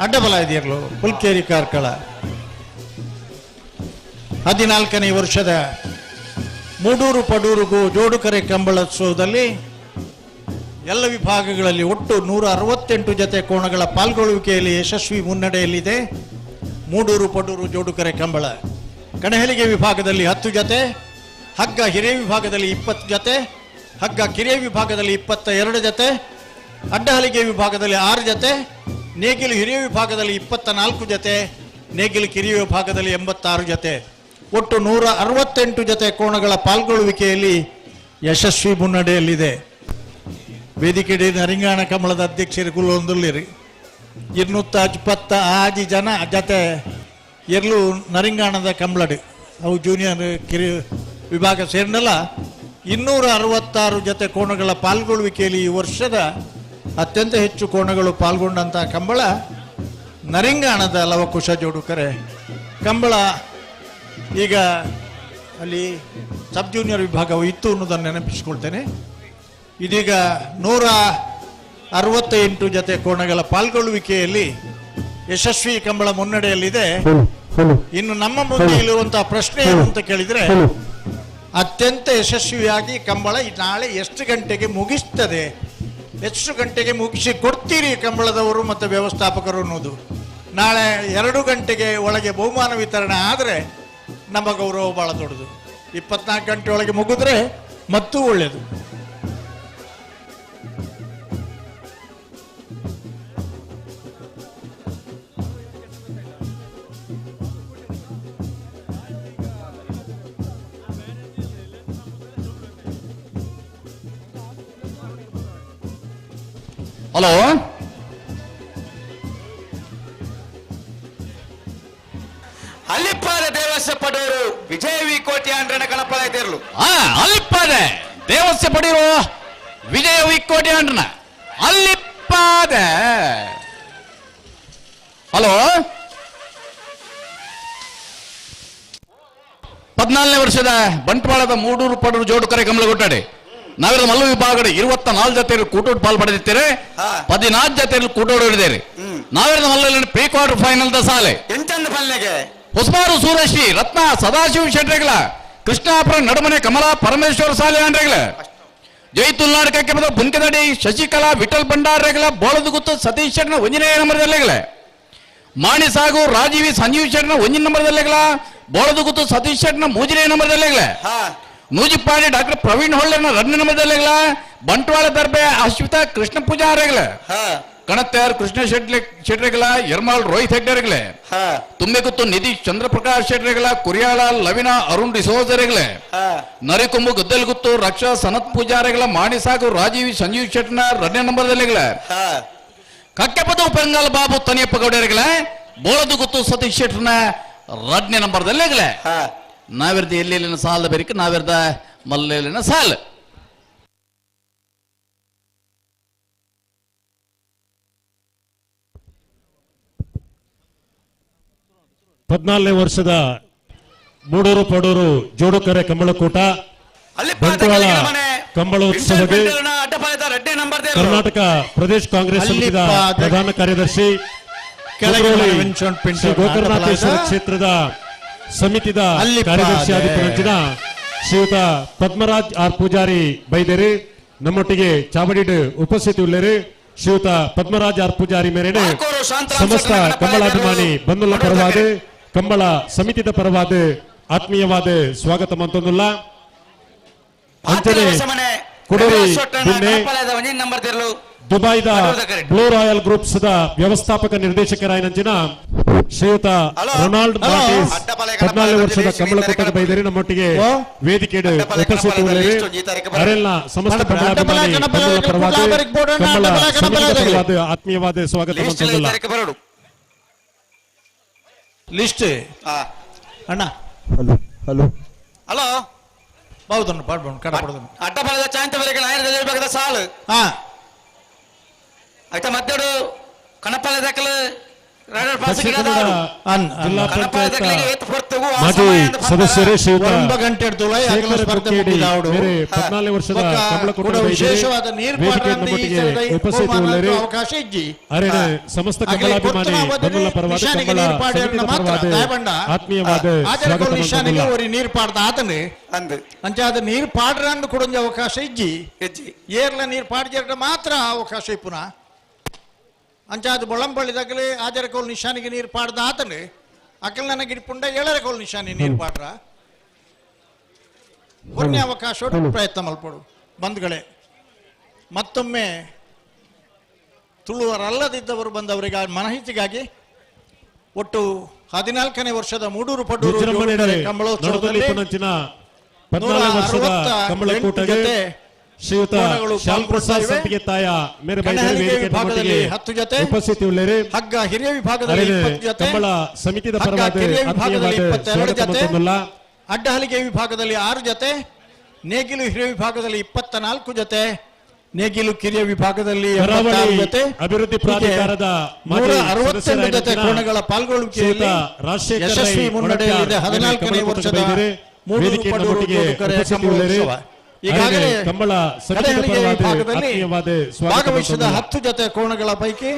[SPEAKER 12] ಅಡ್ಡಬಲ ಇದಿರ್ಲು ಪುಲ್ಕೇರಿ ಕಾರ್ಕಳ 14ನೇ ವರ್ಷದ ಮೂಡೂರು ಪಡೂರುಗೂ ಜೋಡುಕರೆ ಕಂಬಳೋತ್ಸವದಲ್ಲಿ ಎಲ್ಲ ವಿಭಾಗಗಳಲ್ಲಿ ಒಟ್ಟು 168 ಜೊತೆ ಕೋಣಗಳ ಪಾಲ್ಗೊಳ್ಳುವಿಕೆಯಲ್ಲಿ ಯಶಸ್ವಿ ಮುನ್ನಡೆಯಲ್ಲಿದೆ ಮೂಡೂರು ಪಡೂರು ಜೋಡುಕರೆ ಕಂಬಳ. ಕಣಹೆಲಿಗೆ ವಿಭಾಗದಲ್ಲಿ 10 ಜೊತೆ, ಹಗ್ಗ ಹಿರಿಯ ವಿಭಾಗದಲ್ಲಿ 20 ಜೊತೆ, ಹಗ್ಗ ಕಿರಿಯ ವಿಭಾಗದಲ್ಲಿ 22 ಜೊತೆ, ಅಡ್ಡಹಲಿಗೆ ವಿಭಾಗದಲ್ಲಿ 6 ಜೊತೆ, ನೇಗಿಲು ಹಿರಿಯ ವಿಭಾಗದಲ್ಲಿ 24 ಜೊತೆ, ನೇಗಿಲು ಕಿರಿಯ ವಿಭಾಗದಲ್ಲಿ 86 ಜೊತೆ, ಒಟ್ಟು 168 ಜೊತೆ ಕೋಣಗಳ ಪಾಲ್ಗೊಳ್ಳುವಿಕೆಯಲ್ಲಿ ಯಶಸ್ವಿ ಮುನ್ನಡೆಯಲ್ಲಿದೆ. ವೇದಿಕೆಡೆ ನರಿಂಗಾಣ ಕಮಲದ ಅಧ್ಯಕ್ಷರು ಕುಲ್ಲೊಂದುಲ್ಲಿರಿ 270 ಜನ ಜೊತೆ ಎರಲು ನರಿಂಗಾಣದ ಕಂಬಳಡು ಅವು ಜೂನಿಯರ್ ಕಿರಿಯ ವಿಭಾಗ ಸೇರಿನಲ್ಲ 266 ಜೊತೆ ಕೋಣಗಳ ಪಾಲ್ಗೊಳ್ಳುವಿಕೆಯಲ್ಲಿ ಈ ವರ್ಷದ ಅತ್ಯಂತ ಹೆಚ್ಚು ಕೋಣಗಳು ಪಾಲ್ಗೊಂಡಂತಹ ಕಂಬಳ ನರಿಂಗಾಣದ ಲವಕುಶ ಜೋಡುಕರೆ ಕಂಬಳ. ಈಗ ಅಲ್ಲಿ ಸಬ್ ಜೂನಿಯರ್ ವಿಭಾಗವು ಇತ್ತು ಅನ್ನೋದನ್ನು ನೆನಪಿಸಿಕೊಳ್ತೇನೆ. ಇದೀಗ 168 ಜೊತೆ ಕೋಣಗಳ ಪಾಲ್ಗೊಳ್ಳುವಿಕೆಯಲ್ಲಿ ಯಶಸ್ವಿ ಕಂಬಳ ಮುನ್ನಡೆಯಲ್ಲಿದೆ. ಇನ್ನು ನಮ್ಮ ಮುಂದೆ ಇರುವಂತಹ ಪ್ರಶ್ನೆ ಏನು ಅಂತ ಕೇಳಿದ್ರೆ, ಅತ್ಯಂತ ಯಶಸ್ವಿಯಾಗಿ ಕಂಬಳ ನಾಳೆ ಎಷ್ಟು ಗಂಟೆಗೆ ಮುಗಿಸ್ತದೆ, ಎಷ್ಟು ಗಂಟೆಗೆ ಮುಗಿಸಿ ಕೊಡ್ತೀರಿ ಕಂಬಳದವರು ಮತ್ತು ವ್ಯವಸ್ಥಾಪಕರು ಅನ್ನೋದು. ನಾಳೆ 2 ಗಂಟೆಗೆ ಒಳಗೆ ಬಹುಮಾನ ವಿತರಣೆ ಆದರೆ ನಮ್ಮ ಗೌರವ ಬಹಳ ದೊಡ್ಡದು. 24 ಗಂಟೆ ಒಳಗೆ ಮುಗಿದ್ರೆ ಮತ್ತೂ ಒಳ್ಳೆಯದು.
[SPEAKER 6] ಹಲೋ,
[SPEAKER 16] ಅಲ್ಲಿಪ್ಪಾದ ದೇವಸ್ಥಾನ ದೇವಸ್ಯ ಪಡೋರು ವಿಜಯ ವಿ ಕೋಟಿ ಅಂಡ್ರನ ಕಣಪಲ ಇದ್ದಿರ್ಲು
[SPEAKER 6] ಅಲ್ಲಿಪ್ಪಾದೆ ದೇವಸ್ಯ ಪಡೆಯುವ ವಿಜಯ ವಿಕೋಟಿ ಅಂಡ್ರನ ಅಲ್ಲಿಪ್ಪಾದೆ. ಹಲೋ 14ನೇ ವರ್ಷದ ಬಂಟ್ವಾಳದ ಮೂಡೂರು ಪಡೂರು ಜೋಡು ಕರೆ ಕಮಲ ಕೊಟ್ಟಾಡೆ ನಾವೆಲ್ಲ ಮಲ್ಲು ವಿಭಾಗದ 24 ಜೊತೆಯಲ್ಲಿ ಕೂಟೋಡು ಪಾಲ್ ಪಡೆದಿದ್ದೇವೆ. 14 ಜೊತೆಯಲ್ಲಿ ಕೂಟೋಡು ಹಿಡಿದೇವೆ. ನಾವೆಲ್ಲ ಮಲ್ಲ ಪ್ರೀ ಕ್ವಾರ್ಟರ್ ಫೈನಲ್ ದ ಸಾಲೆ
[SPEAKER 16] ಎಂಟಂದು ಫಲ್ನೆಗೆ
[SPEAKER 6] ಹೊಸಮಾರು ಸೂರಶ್ರೀ ರತ್ನ ಸದಾಶಿವ ಶೆಟ್ರೆಗಳ ಕೃಷ್ಣಾಪುರ ನಡುಮನೆ ಕಮಲಾ ಪರಮೇಶ್ವರ ಸಾಲೆ ಅಂಡ್ರೆಗಳ ಜೈತುಲ್ನಾಡ್ ಕಕ್ಕೆ ಬುನ್ಕದಡಿ ಶಶಿಕಲಾ ವಿಠಲ್ ಭಂಡಾರೆಗಳ ಬೋಳದುಗುತ್ತು ಸತೀಶ್ ಶೆಟ್ನ ಒಂಜಿನೇ ನಂಬರ್ದಲ್ಲೆಗಳ ಮಾಣಿ ಸಾಗು ರಾಜೀವಿ ಸಂಜೀವ್ ಶೆಟ್ನ ಒಂಜಿನ ನಂಬರ್ದಲ್ಲೆಗಳ ಬೋಳದುಗುತ್ತು ಸತೀಶ್ ಶೆಟ್ನ ಮೂಜಿನೇ ನಂಬರ್ದಲ್ಲೆಗಳ ನೂಜಿಪ್ಪಾಡಿ ಡಾಕ್ಟರ್ ಪ್ರವೀಣ್ ಹೊಳ್ಳೆನ 2ನೇ ನಂಬರ್ದಲ್ಲೆಗಳ ಬಂಟ್ವಾಳ ದರ್ಬೆ ಅಶ್ವಿತಾ ಕೃಷ್ಣ ಪೂಜಾರೆಗಳ ಕಣತ್ಯಾರ್ ಕೃಷ್ಣ ಶೆಟ್ರೆಗಳ ಯರ್ಮಾಳ್ ರೋಹಿತ್ ಹೆಗ್ಡೆರೆಗಳೇ ತುಂಬೆಗುತ್ತು ನಿಧೀಶ್ ಚಂದ್ರಪ್ರಕಾಶ್ ಶೆಟ್ರೆಗಳ ಕುರಿಯಾಳ ಲವಿನಾ ಅರುಣ್ ಡಿಸೋಜರೆಗಳೇ ನರಿಕೊಂಬು ಗದ್ದಲ್ಗುತ್ತು ರಕ್ಷಾ ಸನತ್ ಪೂಜಾರೆಗಳ ಮಾಣಿಸಾಗು ರಾಜೀವಿ ಸಂಜೀವ್ ಶೆಟ್ನ 2ನೇ ನಂಬರ್ದಲ್ಲಿಗಳ ಕಕ್ಕೆಪದ ಉಪಂಗಾಲ್ ಬಾಬು ತನಿಯಪ್ಪ ಗೌಡರೆಗಳ ಬೋಳದುಗುತ್ತು ಸತೀಶ್ ಶೆಟ್ನ 2ನೇ ನಂಬರ್ದಲ್ಲಿಗಳ ನಾವಿರ್ದ ಎಲ್ಲೆಲ್ಲಿನ ಸಾಲ ಬೇರಿಕೆ ನಾವಿರ್ದ ಮಲ್ಲೆಲ್ಲಿನ ಸಾಲ.
[SPEAKER 1] ಹದಿನಾಲ್ಕನೇ ವರ್ಷದ ಮೂಡೂರು ಪಡೂರು ಜೋಡುಕರೆ ಕಂಬಳಕೂಟ ಬಂಟ್ವಾಳ ಕಂಬಳೋತ್ಸವಕ್ಕೆ ಕರ್ನಾಟಕ ಪ್ರದೇಶ ಕಾಂಗ್ರೆಸ್ ಸಮಿತಿಯ ಪ್ರಧಾನ ಕಾರ್ಯದರ್ಶಿ ಶ್ರೀ ಗೋಕರ್ಣಾಥೇಶ್ವರ ಕ್ಷೇತ್ರದ ಸಮಿತಿದ ಕಾರ್ಯದರ್ಶಿ ಆದಿತ್ಯ ಶ್ರೀಯುತ ಪದ್ಮರಾಜ್ ಆರ್ ಪೂಜಾರಿ ಬೈದೇರಿ ನಮ್ಮೊಟ್ಟಿಗೆ ಚಾವಡಿಡ್ ಉಪಸ್ಥಿತಿ ಉಳ್ಳೇರಿ. ಶ್ರೀಯುತ ಪದ್ಮರಾಜ್ ಆರ್ ಪೂಜಾರಿ ಮೇರೆನೆ ಸಮಸ್ತ ಕಂಬಳಾಭಿಮಾನಿ ಬಂಧುಗಳ ಪರವಾದ ಕಂಬಳ ಸಮಿತಿದ ಪರವಾದ ಆತ್ಮೀಯವಾದ ಸ್ವಾಗತ ಮಂತೊಂದುಲ್ಲ. ಅಂಚನೆ ಕುಡೂರಿ ದುಬೈದ ಬ್ಲೂ ರಾಯಲ್ ಗ್ರೂಪ್ಸ್ ದ ವ್ಯವಸ್ಥಾಪಕ ನಿರ್ದೇಶಕರಾಯನಂಚಿನ ಶ್ರೀಯುತ ರೊನಾಲ್ಡ್ ಮಾರ್ಟಿಸ್ 14 ವರ್ಷದ ಕಂಬಳಕೂಟದ ಬೈದೇರಿ ನಮ್ಮೊಟ್ಟಿಗೆ ವೇದಿಕೆ ಉಪಸ್ಥಿತಿ ಅರೆಲ್ಲ ಸಮಸ್ತ ಕಂಬಳಾಭಿಮಾನಿ ಬಂಧುಗಳ ಪರವಾದ ಕಂಬಳ ಸಮಿತಿದ ಪರವಾದ ಆತ್ಮೀಯವಾದ ಸ್ವಾಗತ ಮಂತೊಂದುಲ್ಲ.
[SPEAKER 12] ಲಿಸ್ಟ್ ಅಣ್ಣ
[SPEAKER 9] ಹಲೋ
[SPEAKER 16] ಹಲೋ
[SPEAKER 12] ಬಾವುದನ್ನು ಪಾಡ್ಬೋದು ಕಡಪಡೋದನ್ನು
[SPEAKER 16] ಅಡ್ಡಬಲದ ಚಾಂತವರೆಗೆ ನಾಯರದ ವಿಭಾಗದ ಸಾಲು ಆಯ್ತಾ ಮದ್ದಡು ಕಣಪಾಲ ದಾಖಲೆ
[SPEAKER 1] ಜಿಲ್ಲಾ ಪಂಚಾಯತ್ ಮಾಜಿ ಸದಸ್ಯರೇ ಶ್ರೀಯುತ 14 ವರ್ಷದ ಕಂಬಳಕೂಟದ
[SPEAKER 12] ವಿಶೇಷವಾದ
[SPEAKER 1] ಉಪಸ್ಥಿತಿ
[SPEAKER 12] ಅವಕಾಶ ಇಜ್ಜಿ
[SPEAKER 1] ಅರೆ ಸಮಸ್ತ ಕಂಬಳಾಭಿಮಾನಿ ಬಂಧುಗಳ ಪರವಾದ ಆತ್ಮೀಯವಾದ
[SPEAKER 12] ನೀರು ಪಾಡ್ದ ಆತನೆ ಅಂಚಾದ ನೀರು ಪಾಡ್ರಂದು ಕೊಡೊಂದು ಅವಕಾಶ ಇಜ್ಜಿ ಏರ್ಲ ನೀರು ಪಾಡ್ಜರ ಮಾತ್ರ ಅವಕಾಶ ಇಪ್ಪುನ ಅಂಚಾದ ಬೊಳಂಬಳ್ಳಿದಾಗಲೇ ಆಜರಕೋಲ್ ನಿಶಾನಿಗೆ ನೀರು ಪಾಡ್ದ ಆತನೆ ಅಕಲ್ ನನಗೆ ಇಡ್ಪುಂಡ ಏಳರಕೋಲ್ ನಿಶಾನಿ ನೀರು ಪಾಡ್ರ ಒನ್ನೆ ಅವಕಾಶ ಪ್ರಯತ್ನ ಮಲ್ಪಡು ಬಂಧುಗಳೇ. ಮತ್ತೊಮ್ಮೆ ತುಳುವರಲ್ಲದಿದ್ದವರು ಬಂದವರಿಗೆ ಮಾಹಿತಿಗಾಗಿ ಒಟ್ಟು 14ನೇ ವರ್ಷದ ಮೂಡೂರು ಪಡೂರು ಕಂಬಳೋತ್ಸವದಲ್ಲಿ
[SPEAKER 1] 14 ವರ್ಷದ ಕಂಬಳಕೂಟಕ್ಕೆ ಶ್ರೀಯುತ ಶ್ಯಾಮ್ ಪ್ರಸಾದ್ ಸಂಪಿಗೆ ತಾಯ ಮೇರೆ
[SPEAKER 12] ವಿಭಾಗದಲ್ಲಿ 10 ಜೊತೆ
[SPEAKER 1] ಉಪಸ್ಥಿತಿ ಉಳ್ಳೇರಿ.
[SPEAKER 12] ಹಗ್ಗ ಹಿರಿಯ ವಿಭಾಗದಲ್ಲಿ 20 ಜೊತೆ
[SPEAKER 1] ಕಂಬಳ ಸಮಿತಿದ ಪರವಾದ
[SPEAKER 12] ವಿಭಾಗದಲ್ಲಿ 22 ಜೊತೆ
[SPEAKER 1] ಮಂತೊಂದುಲ್ಲ.
[SPEAKER 12] ಅಡ್ಡಹಲಿಗೆ ವಿಭಾಗದಲ್ಲಿ 6 ಜೊತೆ ನೇಗಿಲು ಹಿರಿಯ ವಿಭಾಗದಲ್ಲಿ 24 ಜೊತೆ ನೇಗಿಲು ಕಿರಿಯ ವಿಭಾಗದಲ್ಲಿ 86 ಜೊತೆ
[SPEAKER 1] ಅಭಿವೃದ್ಧಿ ಪ್ರಾಧಿಕಾರದ
[SPEAKER 12] 162 ಜೊತೆ ಕೋಣಗಳ ಪಾಲ್ಗೊಳ್ಳುವಿಕೆಯಲ್ಲಿ ಯಶಸ್ವಿ ಮುನ್ನಡೆಯಲ್ಲಿದೆ 14ನೇ ವರ್ಷದ ಮೂಡೂರು ಪಡೂರು ಜೋಡುಕರೆ ಕಂಬಳೋತ್ಸವ. ಈಗಾಗಲೇ
[SPEAKER 1] ಕಂಬಳ
[SPEAKER 12] ಭಾಗವಹಿಸಿದ 10 ಜೊತೆ ಕೋಣಗಳ ಪೈಕಿ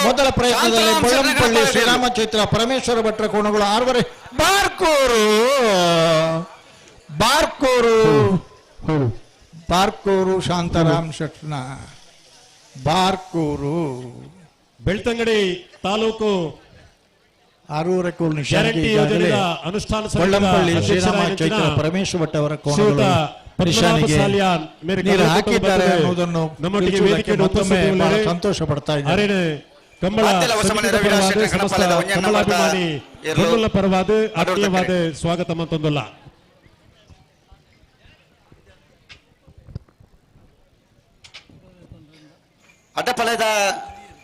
[SPEAKER 12] ಮೊದಲ ಪ್ರಯತ್ನದಲ್ಲಿ ಬಳ್ಳಂಪಳ್ಳಿ ಶ್ರೀರಾಮ ಚೈತ್ರ ಪರಮೇಶ್ವರ ಭಟ್ರ ಕೋಣಗಳು 6 ಬಾರ್ಕೋರು ಶಾಂತಾರಾಮ್ ಶೆಟ್ನ ಬಾರ್ಕೋರು
[SPEAKER 1] ಬೆಳ್ತಂಗಡಿ ತಾಲೂಕು
[SPEAKER 12] ಆರೂರಕೋಲ್
[SPEAKER 1] ಗ್ಯಾರಂಟಿ ಯೋಜನೆಯ ಅನುಷ್ಠಾನ
[SPEAKER 12] ಬಳ್ಳಂಪಳ್ಳಿ ಶ್ರೀರಾಮ ಚೈತ್ರ ಪರಮೇಶ್ವರ ಭಟ್ ಅವರ ಕೋಣಗಳು ನಿಶಾನಿಗೆ ನೀರು ಹಾಕಿದ್ದಾರೆ ಅನ್ನೋದನ್ನು ಮತ್ತೊಮ್ಮೆ ಬಹಳ ಸಂತೋಷ ಪಡ್ತಾ ಇದ್ದಾರೆ.
[SPEAKER 1] ಕಂಬಳಾಭಿಮಾನಿ ಬಂಧುಗಳ ಪರವಾದ ಆತ್ಮೀಯವಾದ ಸ್ವಾಗತ ಮಂತೊಂದುಲ್ಲ.
[SPEAKER 16] ಅಡ್ಡಪಲದ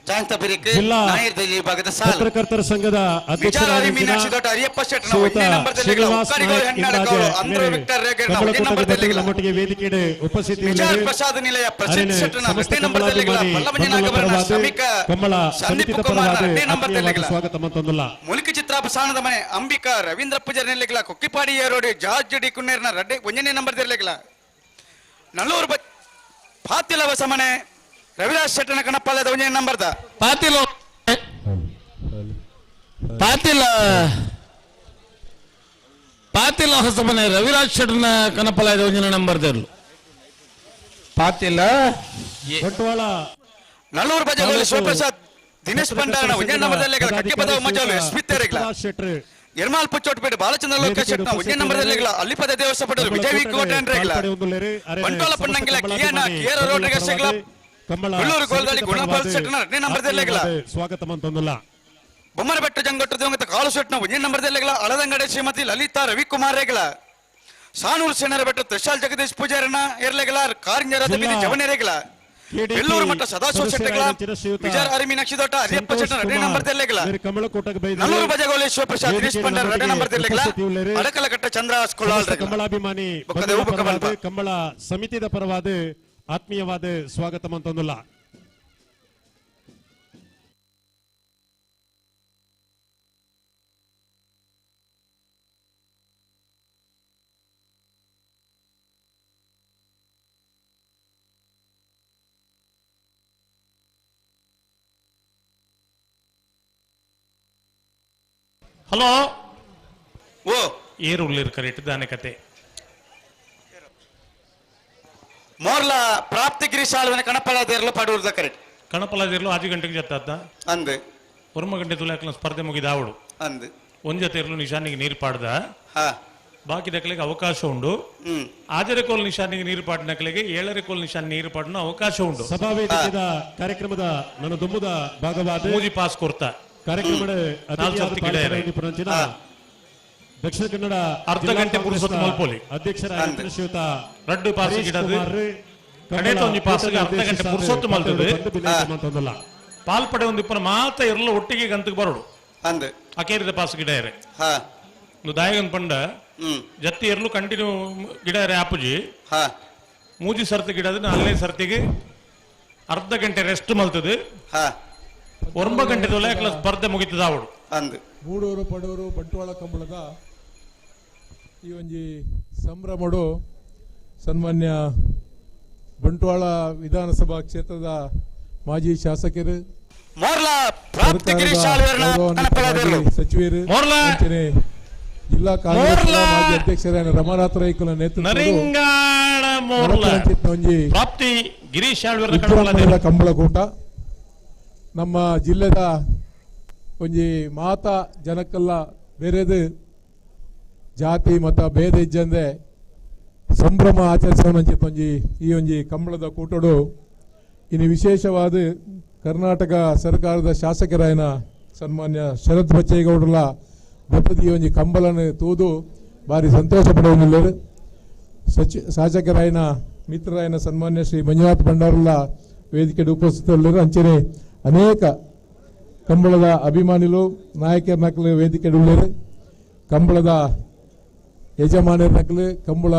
[SPEAKER 21] ಚಾಂತ ಬಿರಿಕ್
[SPEAKER 1] ಜಿಲ್ಲಾ
[SPEAKER 21] ನಾಯರ್ದಲ್ಲಿ ಭಾಗದ ಸಾಲು
[SPEAKER 1] ಪತ್ರಕರ್ತರ ಸಂಘದ
[SPEAKER 21] ವಿಚಾರವಾದಿ ಮೀನಾಕ್ಷಿ ದೊಡ್ಡ ಅರಿಯಪ್ಪ ಶೆಟ್ಟನ ಒಂದನೇ ನಂಬರ್ದಲ್ಲಿ ಉಕ್ಕರಿಗೋಳು ಹೆಣ್ಣಾಡಗೋಳು ಅಂದ್ರ ವಿಕ್ಟರ್ ರೇಗರ್ನ ಒಂದನೇ ನಂಬರ್ದಲ್ಲಿ
[SPEAKER 1] ನಮ್ಮೊಟ್ಟಿಗೆ ವೇದಿಕೆಗೆ ಉಪಸ್ಥಿತಿ
[SPEAKER 21] ವಿಚಾರ ಪ್ರಸಾದ ನಿಲಯ ಪ್ರಸಿದ್ಧ ಶೆಟ್ಟನ ಒಂದನೇ ನಂಬರ್ದಲ್ಲಿ ಬಲ್ಲಮಂಜನಾಗಬರನ ಶ್ರಮಿಕ
[SPEAKER 1] ಕಮಲ
[SPEAKER 21] ಸಂದೀಪ್ ಕುಮಾರ್ ಎರಡನೇ ನಂಬರ್ದಲ್ಲಿ
[SPEAKER 1] ಸ್ವಾಗತ ಮಂತೊಂದುಲ್ಲ
[SPEAKER 21] ಮುಲಿಕ ಚಿತ್ರಾಪಸಾನದ ಮನೆ ಅಂಬಿಕಾ ರವೀಂದ್ರ ಪೂಜಾರಿ ನೆಲೆಗಲ ಕೊಕ್ಕಿಪಾಡಿ ರೋಡ್ ಜಾರ್ಜ್ ಡಿ ಕುನ್ನೇರ್ನ ರಡ್ಡೆ ಒಂದನೇ ನಂಬರ್ದಲ್ಲಿ ನಲ್ಲೂರು ಪಾತಿಲ ಹೊಸಮನೆ ರವಿರಾಜ್ ಶೆಟ್ಟನ ಕಣಪಾಲದ ಒಂದನೇ ನಂಬರ್ದ
[SPEAKER 11] ಪಾತಿಲ ಹೊಸಮನೆ ರವಿರಾಜ್ ಶೆಟ್ಟನ ಕನಪಲಾಯದ ಒಂದನೇ ನಂಬರ್ದರ್ಲು ಪಾತಿಲ
[SPEAKER 1] ಬಂಟ್ವಾಳ
[SPEAKER 21] ನಲ್ಲೂರು ಬಜಾಗೋಲು ಶಿವಪ್ರಸಾದ್ ದಿನೇಶ್ ಭಂಡಾರನ ಒಂದನೇ ನಂಬರ್ದಲ್ಲಿ ಕಕ್ಕೆ ಪದವ ಮಜಾಲು ಎಸ್ಪಿತ್ತೇರೆಗ್ಲ ಎರ್ಮಾಲ್ ಪುಚ್ಚೋಟ್ಪೇಟೆ ಬಾಲಚಂದ್ರ ಲೋಕೇಶ್ ಶೆಟ್ಟನ ಒಂದನೇ ನಂಬರ್ದಲ್ಲಿ ಅಲ್ಲಿಪದ ದೇವಸ್ಥಾನ ಪಡೆದು ವಿಜಯ್ ವಿ ಕೋಟೆನ್ರೆಗ್ಲ ಬಂಟ್ವಾಳ ಪಣ್ಣಂಗಿಲ ಕಿಯನ ಕಿಯರ ರೋಡ್ರಿಗಸ್ ಶೆಗ್ಲ ಹುಲ್ಲೂರು ಗೋಲ್ದಾಳಿ ಗುಣಪಾಲ್ ಶೆಟ್ಟನ ಎರಡನೇ ನಂಬರ್ದಲ್ಲಿ
[SPEAKER 1] ಸ್ವಾಗತ ಮಂತೊಂದುಲ್ಲ
[SPEAKER 21] ಬೊಮ್ಮನಬೆಟ್ಟ ಜಂಗೊಟ್ಟು ದೇವಂಗತ ಕಾಲು ಶೆಟ್ಟನ ಒಂದನೇ ನಂಬರ್ದಲ್ಲಿ ಅಳದಂಗಡೆ ಶ್ರೀಮತಿ ಲಲಿತಾ ರವಿಕುಮಾರ್ ರೇಗ್ಲ ಸಾನೂರು ಸೇನರ ಬೆಟ್ಟ ತ್ರಿಶಾಲ್ ಜಗದೀಶ್ ಪೂಜಾರನ ಎರಲೆಗಳ ಕಾರಿಂಜರದ ಬಿದಿ ಜವನೇರೆಗ್ಲ ಎಲ್ಲೂರು ಮಠ ಸದಾಶಿವ ಶೆಟ್ಟಗಳ ವಿಜಯ ಅರಿ ಮೀನಾಕ್ಷಿ ದೊಡ್ಡ ಅರಿಯಪ್ಪ ಶೆಟ್ಟನ ಎರಡನೇ ನಂಬರ್ದಲ್ಲಿ ನಲ್ಲೂರು ಬಜಗೋಲಿ ಶಿವಪ್ರಸಾದ್ ದಿನೇಶ್ ಭಂಡಾರ ಎರಡನೇ ನಂಬರ್ದಲ್ಲಿ ಅಡಕಲಕಟ್ಟ ಚಂದ್ರ ಸ್ಕೂಲ್
[SPEAKER 1] ಕಮಲಾಭಿಮಾನಿ ಕಂಬಳ ಸಮಿತಿದ ಪರವಾದ ಆತ್ಮೀಯವಾದ ಸ್ವಾಗತ ಮಂತೊಂದುಲ್ಲ
[SPEAKER 3] ಹಲೋ
[SPEAKER 21] ಓ
[SPEAKER 3] ಏರುಳ್ಳಿರ್ ಕರೆಕ್ಟ್ ದಾನೆ ಕತೆ
[SPEAKER 21] ಮೋರ್ಲ ಪ್ರಾಪ್ತಿ ಗಿರಿಶಾಲುವಿನ ಕಣಪಳದೇರ್ಲು ಪಡೂರ್ದ ಕರೆಕ್ಟ್
[SPEAKER 3] ಕಣಪಳದೇರ್ಲು 6 ಗಂಟೆಗೆ ಜತ್ತಾದ
[SPEAKER 21] ಅಂದೆ
[SPEAKER 3] 1 ಗಂಟೆ ತುಲಾಕಲ ಸ್ಪರ್ಧೆ ಮುಗಿದ ಅವಳು
[SPEAKER 21] ಅಂದೆ
[SPEAKER 3] ಒಂಜತೆರ್ಲು ನಿಶಾನಿಗೆ ನೀರು ಪಾಡ್ದ ಬಾಕಿ ದಕ್ಕಲಿಗೆ ಅವಕಾಶ ಉಂಡು 6 ಕೋಲ್ ನಿಶಾನಿಗೆ ನೀರು ಪಾಡಿನಕಲಿಗೆ 7 ಕೋಲ್ ನಿಶಾನ್ ನೀರು ಪಾಡಿನ ಅವಕಾಶ ಉಂಡು
[SPEAKER 1] ಸಭಾವೇದಿಕೆಯ ಕಾರ್ಯಕ್ರಮದ ನನ್ನ ದುಂಬುದ ಭಾಗವಾದ
[SPEAKER 3] ಮೂಜಿ ಪಾಸ್ ಕೊಡ್ತಾ
[SPEAKER 1] ಕಾರ್ಯಕ್ರಮದ ದಕ್ಷಿಣ ಕನ್ನಡ
[SPEAKER 3] ಅರ್ಧ ಗಂಟೆ ಪುರುಷೋತ್ತ ಮಲ್ಪೋಲಿ
[SPEAKER 1] ಅಧ್ಯಕ್ಷರಾದ ಶ್ರೀಯುತ
[SPEAKER 3] ರಡ್ಡು ಪಾಸ್ ಗಿಡದು ಕಡೆ ತೊಂಜಿ ಪಾಸ್ ಅರ್ಧ ಗಂಟೆ ಪುರುಷೋತ್ತ ಮಲ್ತದೆ ಪಾಲ್ಪಡೆ ಒಂದು ಇಪ್ಪನ ಮಾತ ಎಲ್ಲ ಒಟ್ಟಿಗೆ ಗಂತಕ್ಕೆ ಬರೋಡು ಅಕೇರಿದ ಪಾಸ್ ಗಿಡ ಇರೆ ದಾಯಗನ್ ಪಂಡ ಜತ್ತಿ ಎರಲು ಕಂಟಿನ್ಯೂ ಗಿಡ ಇರೆ ಆಪುಜಿ ಮೂಜಿ ಸರ್ತಿ ಗಿಡದ 4ನೇ ಸರ್ತಿಗೆ ಅರ್ಧ ಗಂಟೆ ರೆಸ್ಟ್ ಮಲ್ತದೆ 9 ಗಂಟೆ ತೊಲೆ ಸ್ಪರ್ಧೆ ಮುಗಿತದ ಅವಳು
[SPEAKER 23] ಮೂಡೂರು ಪಡೂರು ಬಂಟ್ವಾಳ ಕಂಬಳದ ಈ ಒಂಜಿ ಸಂಭ್ರಮಡು ಸನ್ಮಾನ್ಯ ಬಂಟ್ವಾಳ ವಿಧಾನಸಭಾ ಕ್ಷೇತ್ರದ ಮಾಜಿ ಶಾಸಕರು ಸಚಿವರು ಜಿಲ್ಲಾ ಕಾಂಗ್ರೆಸ್ ಮಾಜಿ ಅಧ್ಯಕ್ಷರಾದ ರಮಾನಾಥ ರೈಕುಲ ನೇತೃತ್ವದ ಕಂಬಳಕೂಟ ನಮ್ಮ ಜಿಲ್ಲೆದ ಒಂಜಿ ಮಾತಾ ಜನಕ್ಕೆಲ್ಲ ಬೇರೆದು ಜಾತಿ ಮತ ಭೇದ ಇಜ್ಜಂದೆ ಸಂಭ್ರಮ ಆಚರಿಸೋಣಂಚಿತ್ತೊಂಜಿ ಈ ಒಂಜಿ ಕಂಬಳದ ಕೂಟಡು ಇನ್ನು ವಿಶೇಷವಾದ ಕರ್ನಾಟಕ ಸರ್ಕಾರದ ಶಾಸಕರಾಯನ ಸನ್ಮಾನ್ಯ ಶರತ್ ಬಚ್ಚೇಗೌಡರ ಬತ್ತದ ಈ ಒಂಜಿ ಕಂಬಳನ್ನು ತೂದು ಭಾರಿ ಸಂತೋಷ ಪಡುವುದಿಲ್ಲರು ಶಾಸಕರಾಯನ ಮಿತ್ರರಾಯನ ಸನ್ಮಾನ್ಯ ಶ್ರೀ ಮಂಜುನಾಥ್ ಭಂಡಾರಲ್ಲ ವೇದಿಕೆಗೆ ಉಪಸ್ಥಿತರು ಅಂಚನೆ ಅನೇಕ ಕಂಬಳದ ಅಭಿಮಾನಿಗಳು ನಾಯಕರ ನಕಲು ವೇದಿಕೆ ಉಳ್ಳರು ಕಂಬಳದ ಯಜಮಾನರ ನಕಲು ಕಂಬಳ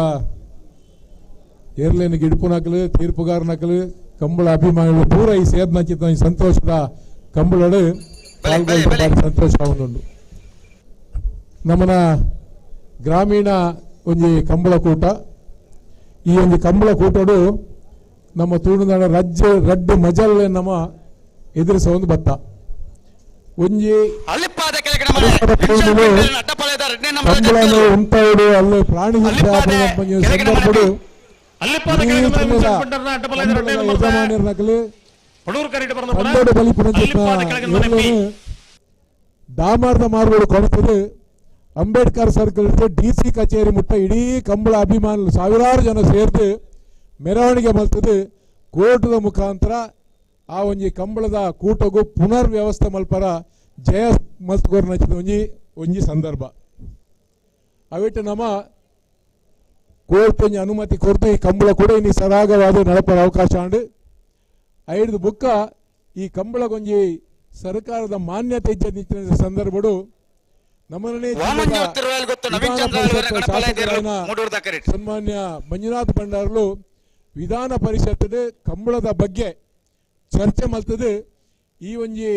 [SPEAKER 23] ಏರ್ಲೇನ ಗಿಡುಪು ನಕಲು ತೀರ್ಪುಗಾರ ನಕಲು ಕಂಬಳ ಅಭಿಮಾನಿಗಳು ಪೂರ ಈ ಸೇರ್ನಂಚಿತ ಈ ಸಂತೋಷದ ಕಂಬಳಡು ಪಾಲ್ಗೊಳ್ಳುವ ಸಂತೋಷ ಉಂಟು ನಮ್ಮನ ಗ್ರಾಮೀಣ ಒಂಜಿ ಕಂಬಳ ಕೂಟ ಈ ಒಂದು ಕಂಬಳ ಕೂಟಡು ನಮ್ಮ ತೂಣುನಾಡ ರಡ್ಡು ಮಜಲ್ ನಮ್ಮ ಎದುರಿಸ ಒಂದು ಬತ್ತ ಒಂಜಿ ಉಂಟಾಡು ಅಲ್ಲಿ ಪ್ರಾಣಿ ಡಾಮಾರ್ದ ಮಾರ್ಗೋಡು ಕೊಡ್ತದೆ ಅಂಬೇಡ್ಕರ್ ಸರ್ಕಲ್ ಡಿಸಿ ಕಚೇರಿ ಮುಟ್ಟ ಇಡೀ ಕಂಬಳ ಅಭಿಮಾನಿಗಳು ಸಾವಿರಾರು ಜನ ಸೇರ್ದು ಮೆರವಣಿಗೆ ಮಲ್ತದೆ ಕೋರ್ಟದ ಮುಖಾಂತರ ಆ ಒಂಜಿ ಕಂಬಳದ ಕೂಟಗೂ ಪುನರ್ ವ್ಯವಸ್ಥೆ ಮಲ್ಪರ ಜಯ ಮಲ್ತ್ಕೋರ್ ನಚ್ಚಿದ ಒಂಜಿ ಸಂದರ್ಭ ಅವಿಟ್ಟು ನಮ್ಮ ಕೋರ್ಟ್ ಒಂಜಿ ಅನುಮತಿ ಕೊಡ್ತು ಈ ಕಂಬಳ ಕೂಡ ಇನ್ನು ಸರಾಗವಾದ ನಡಪರ ಅವಕಾಶ ಉಂಡು ಐದು ಬುಕ್ಕ ಈ ಕಂಬಳಗೊಂಜಿ ಸರ್ಕಾರದ ಮಾನ್ಯತೆ ಇದ್ದ ಸಂದರ್ಭಡು ನಮ್ಮನೆ ಸನ್ಮಾನ್ಯ ಮಂಜುನಾಥ್ ಭಂಡಾರ್ಲು ವಿಧಾನ ಪರಿಷತ್ ಕಂಬಳದ ಬಗ್ಗೆ ಚರ್ಚೆ ಮಲ್ತದು ಈ ಒಂಜಿ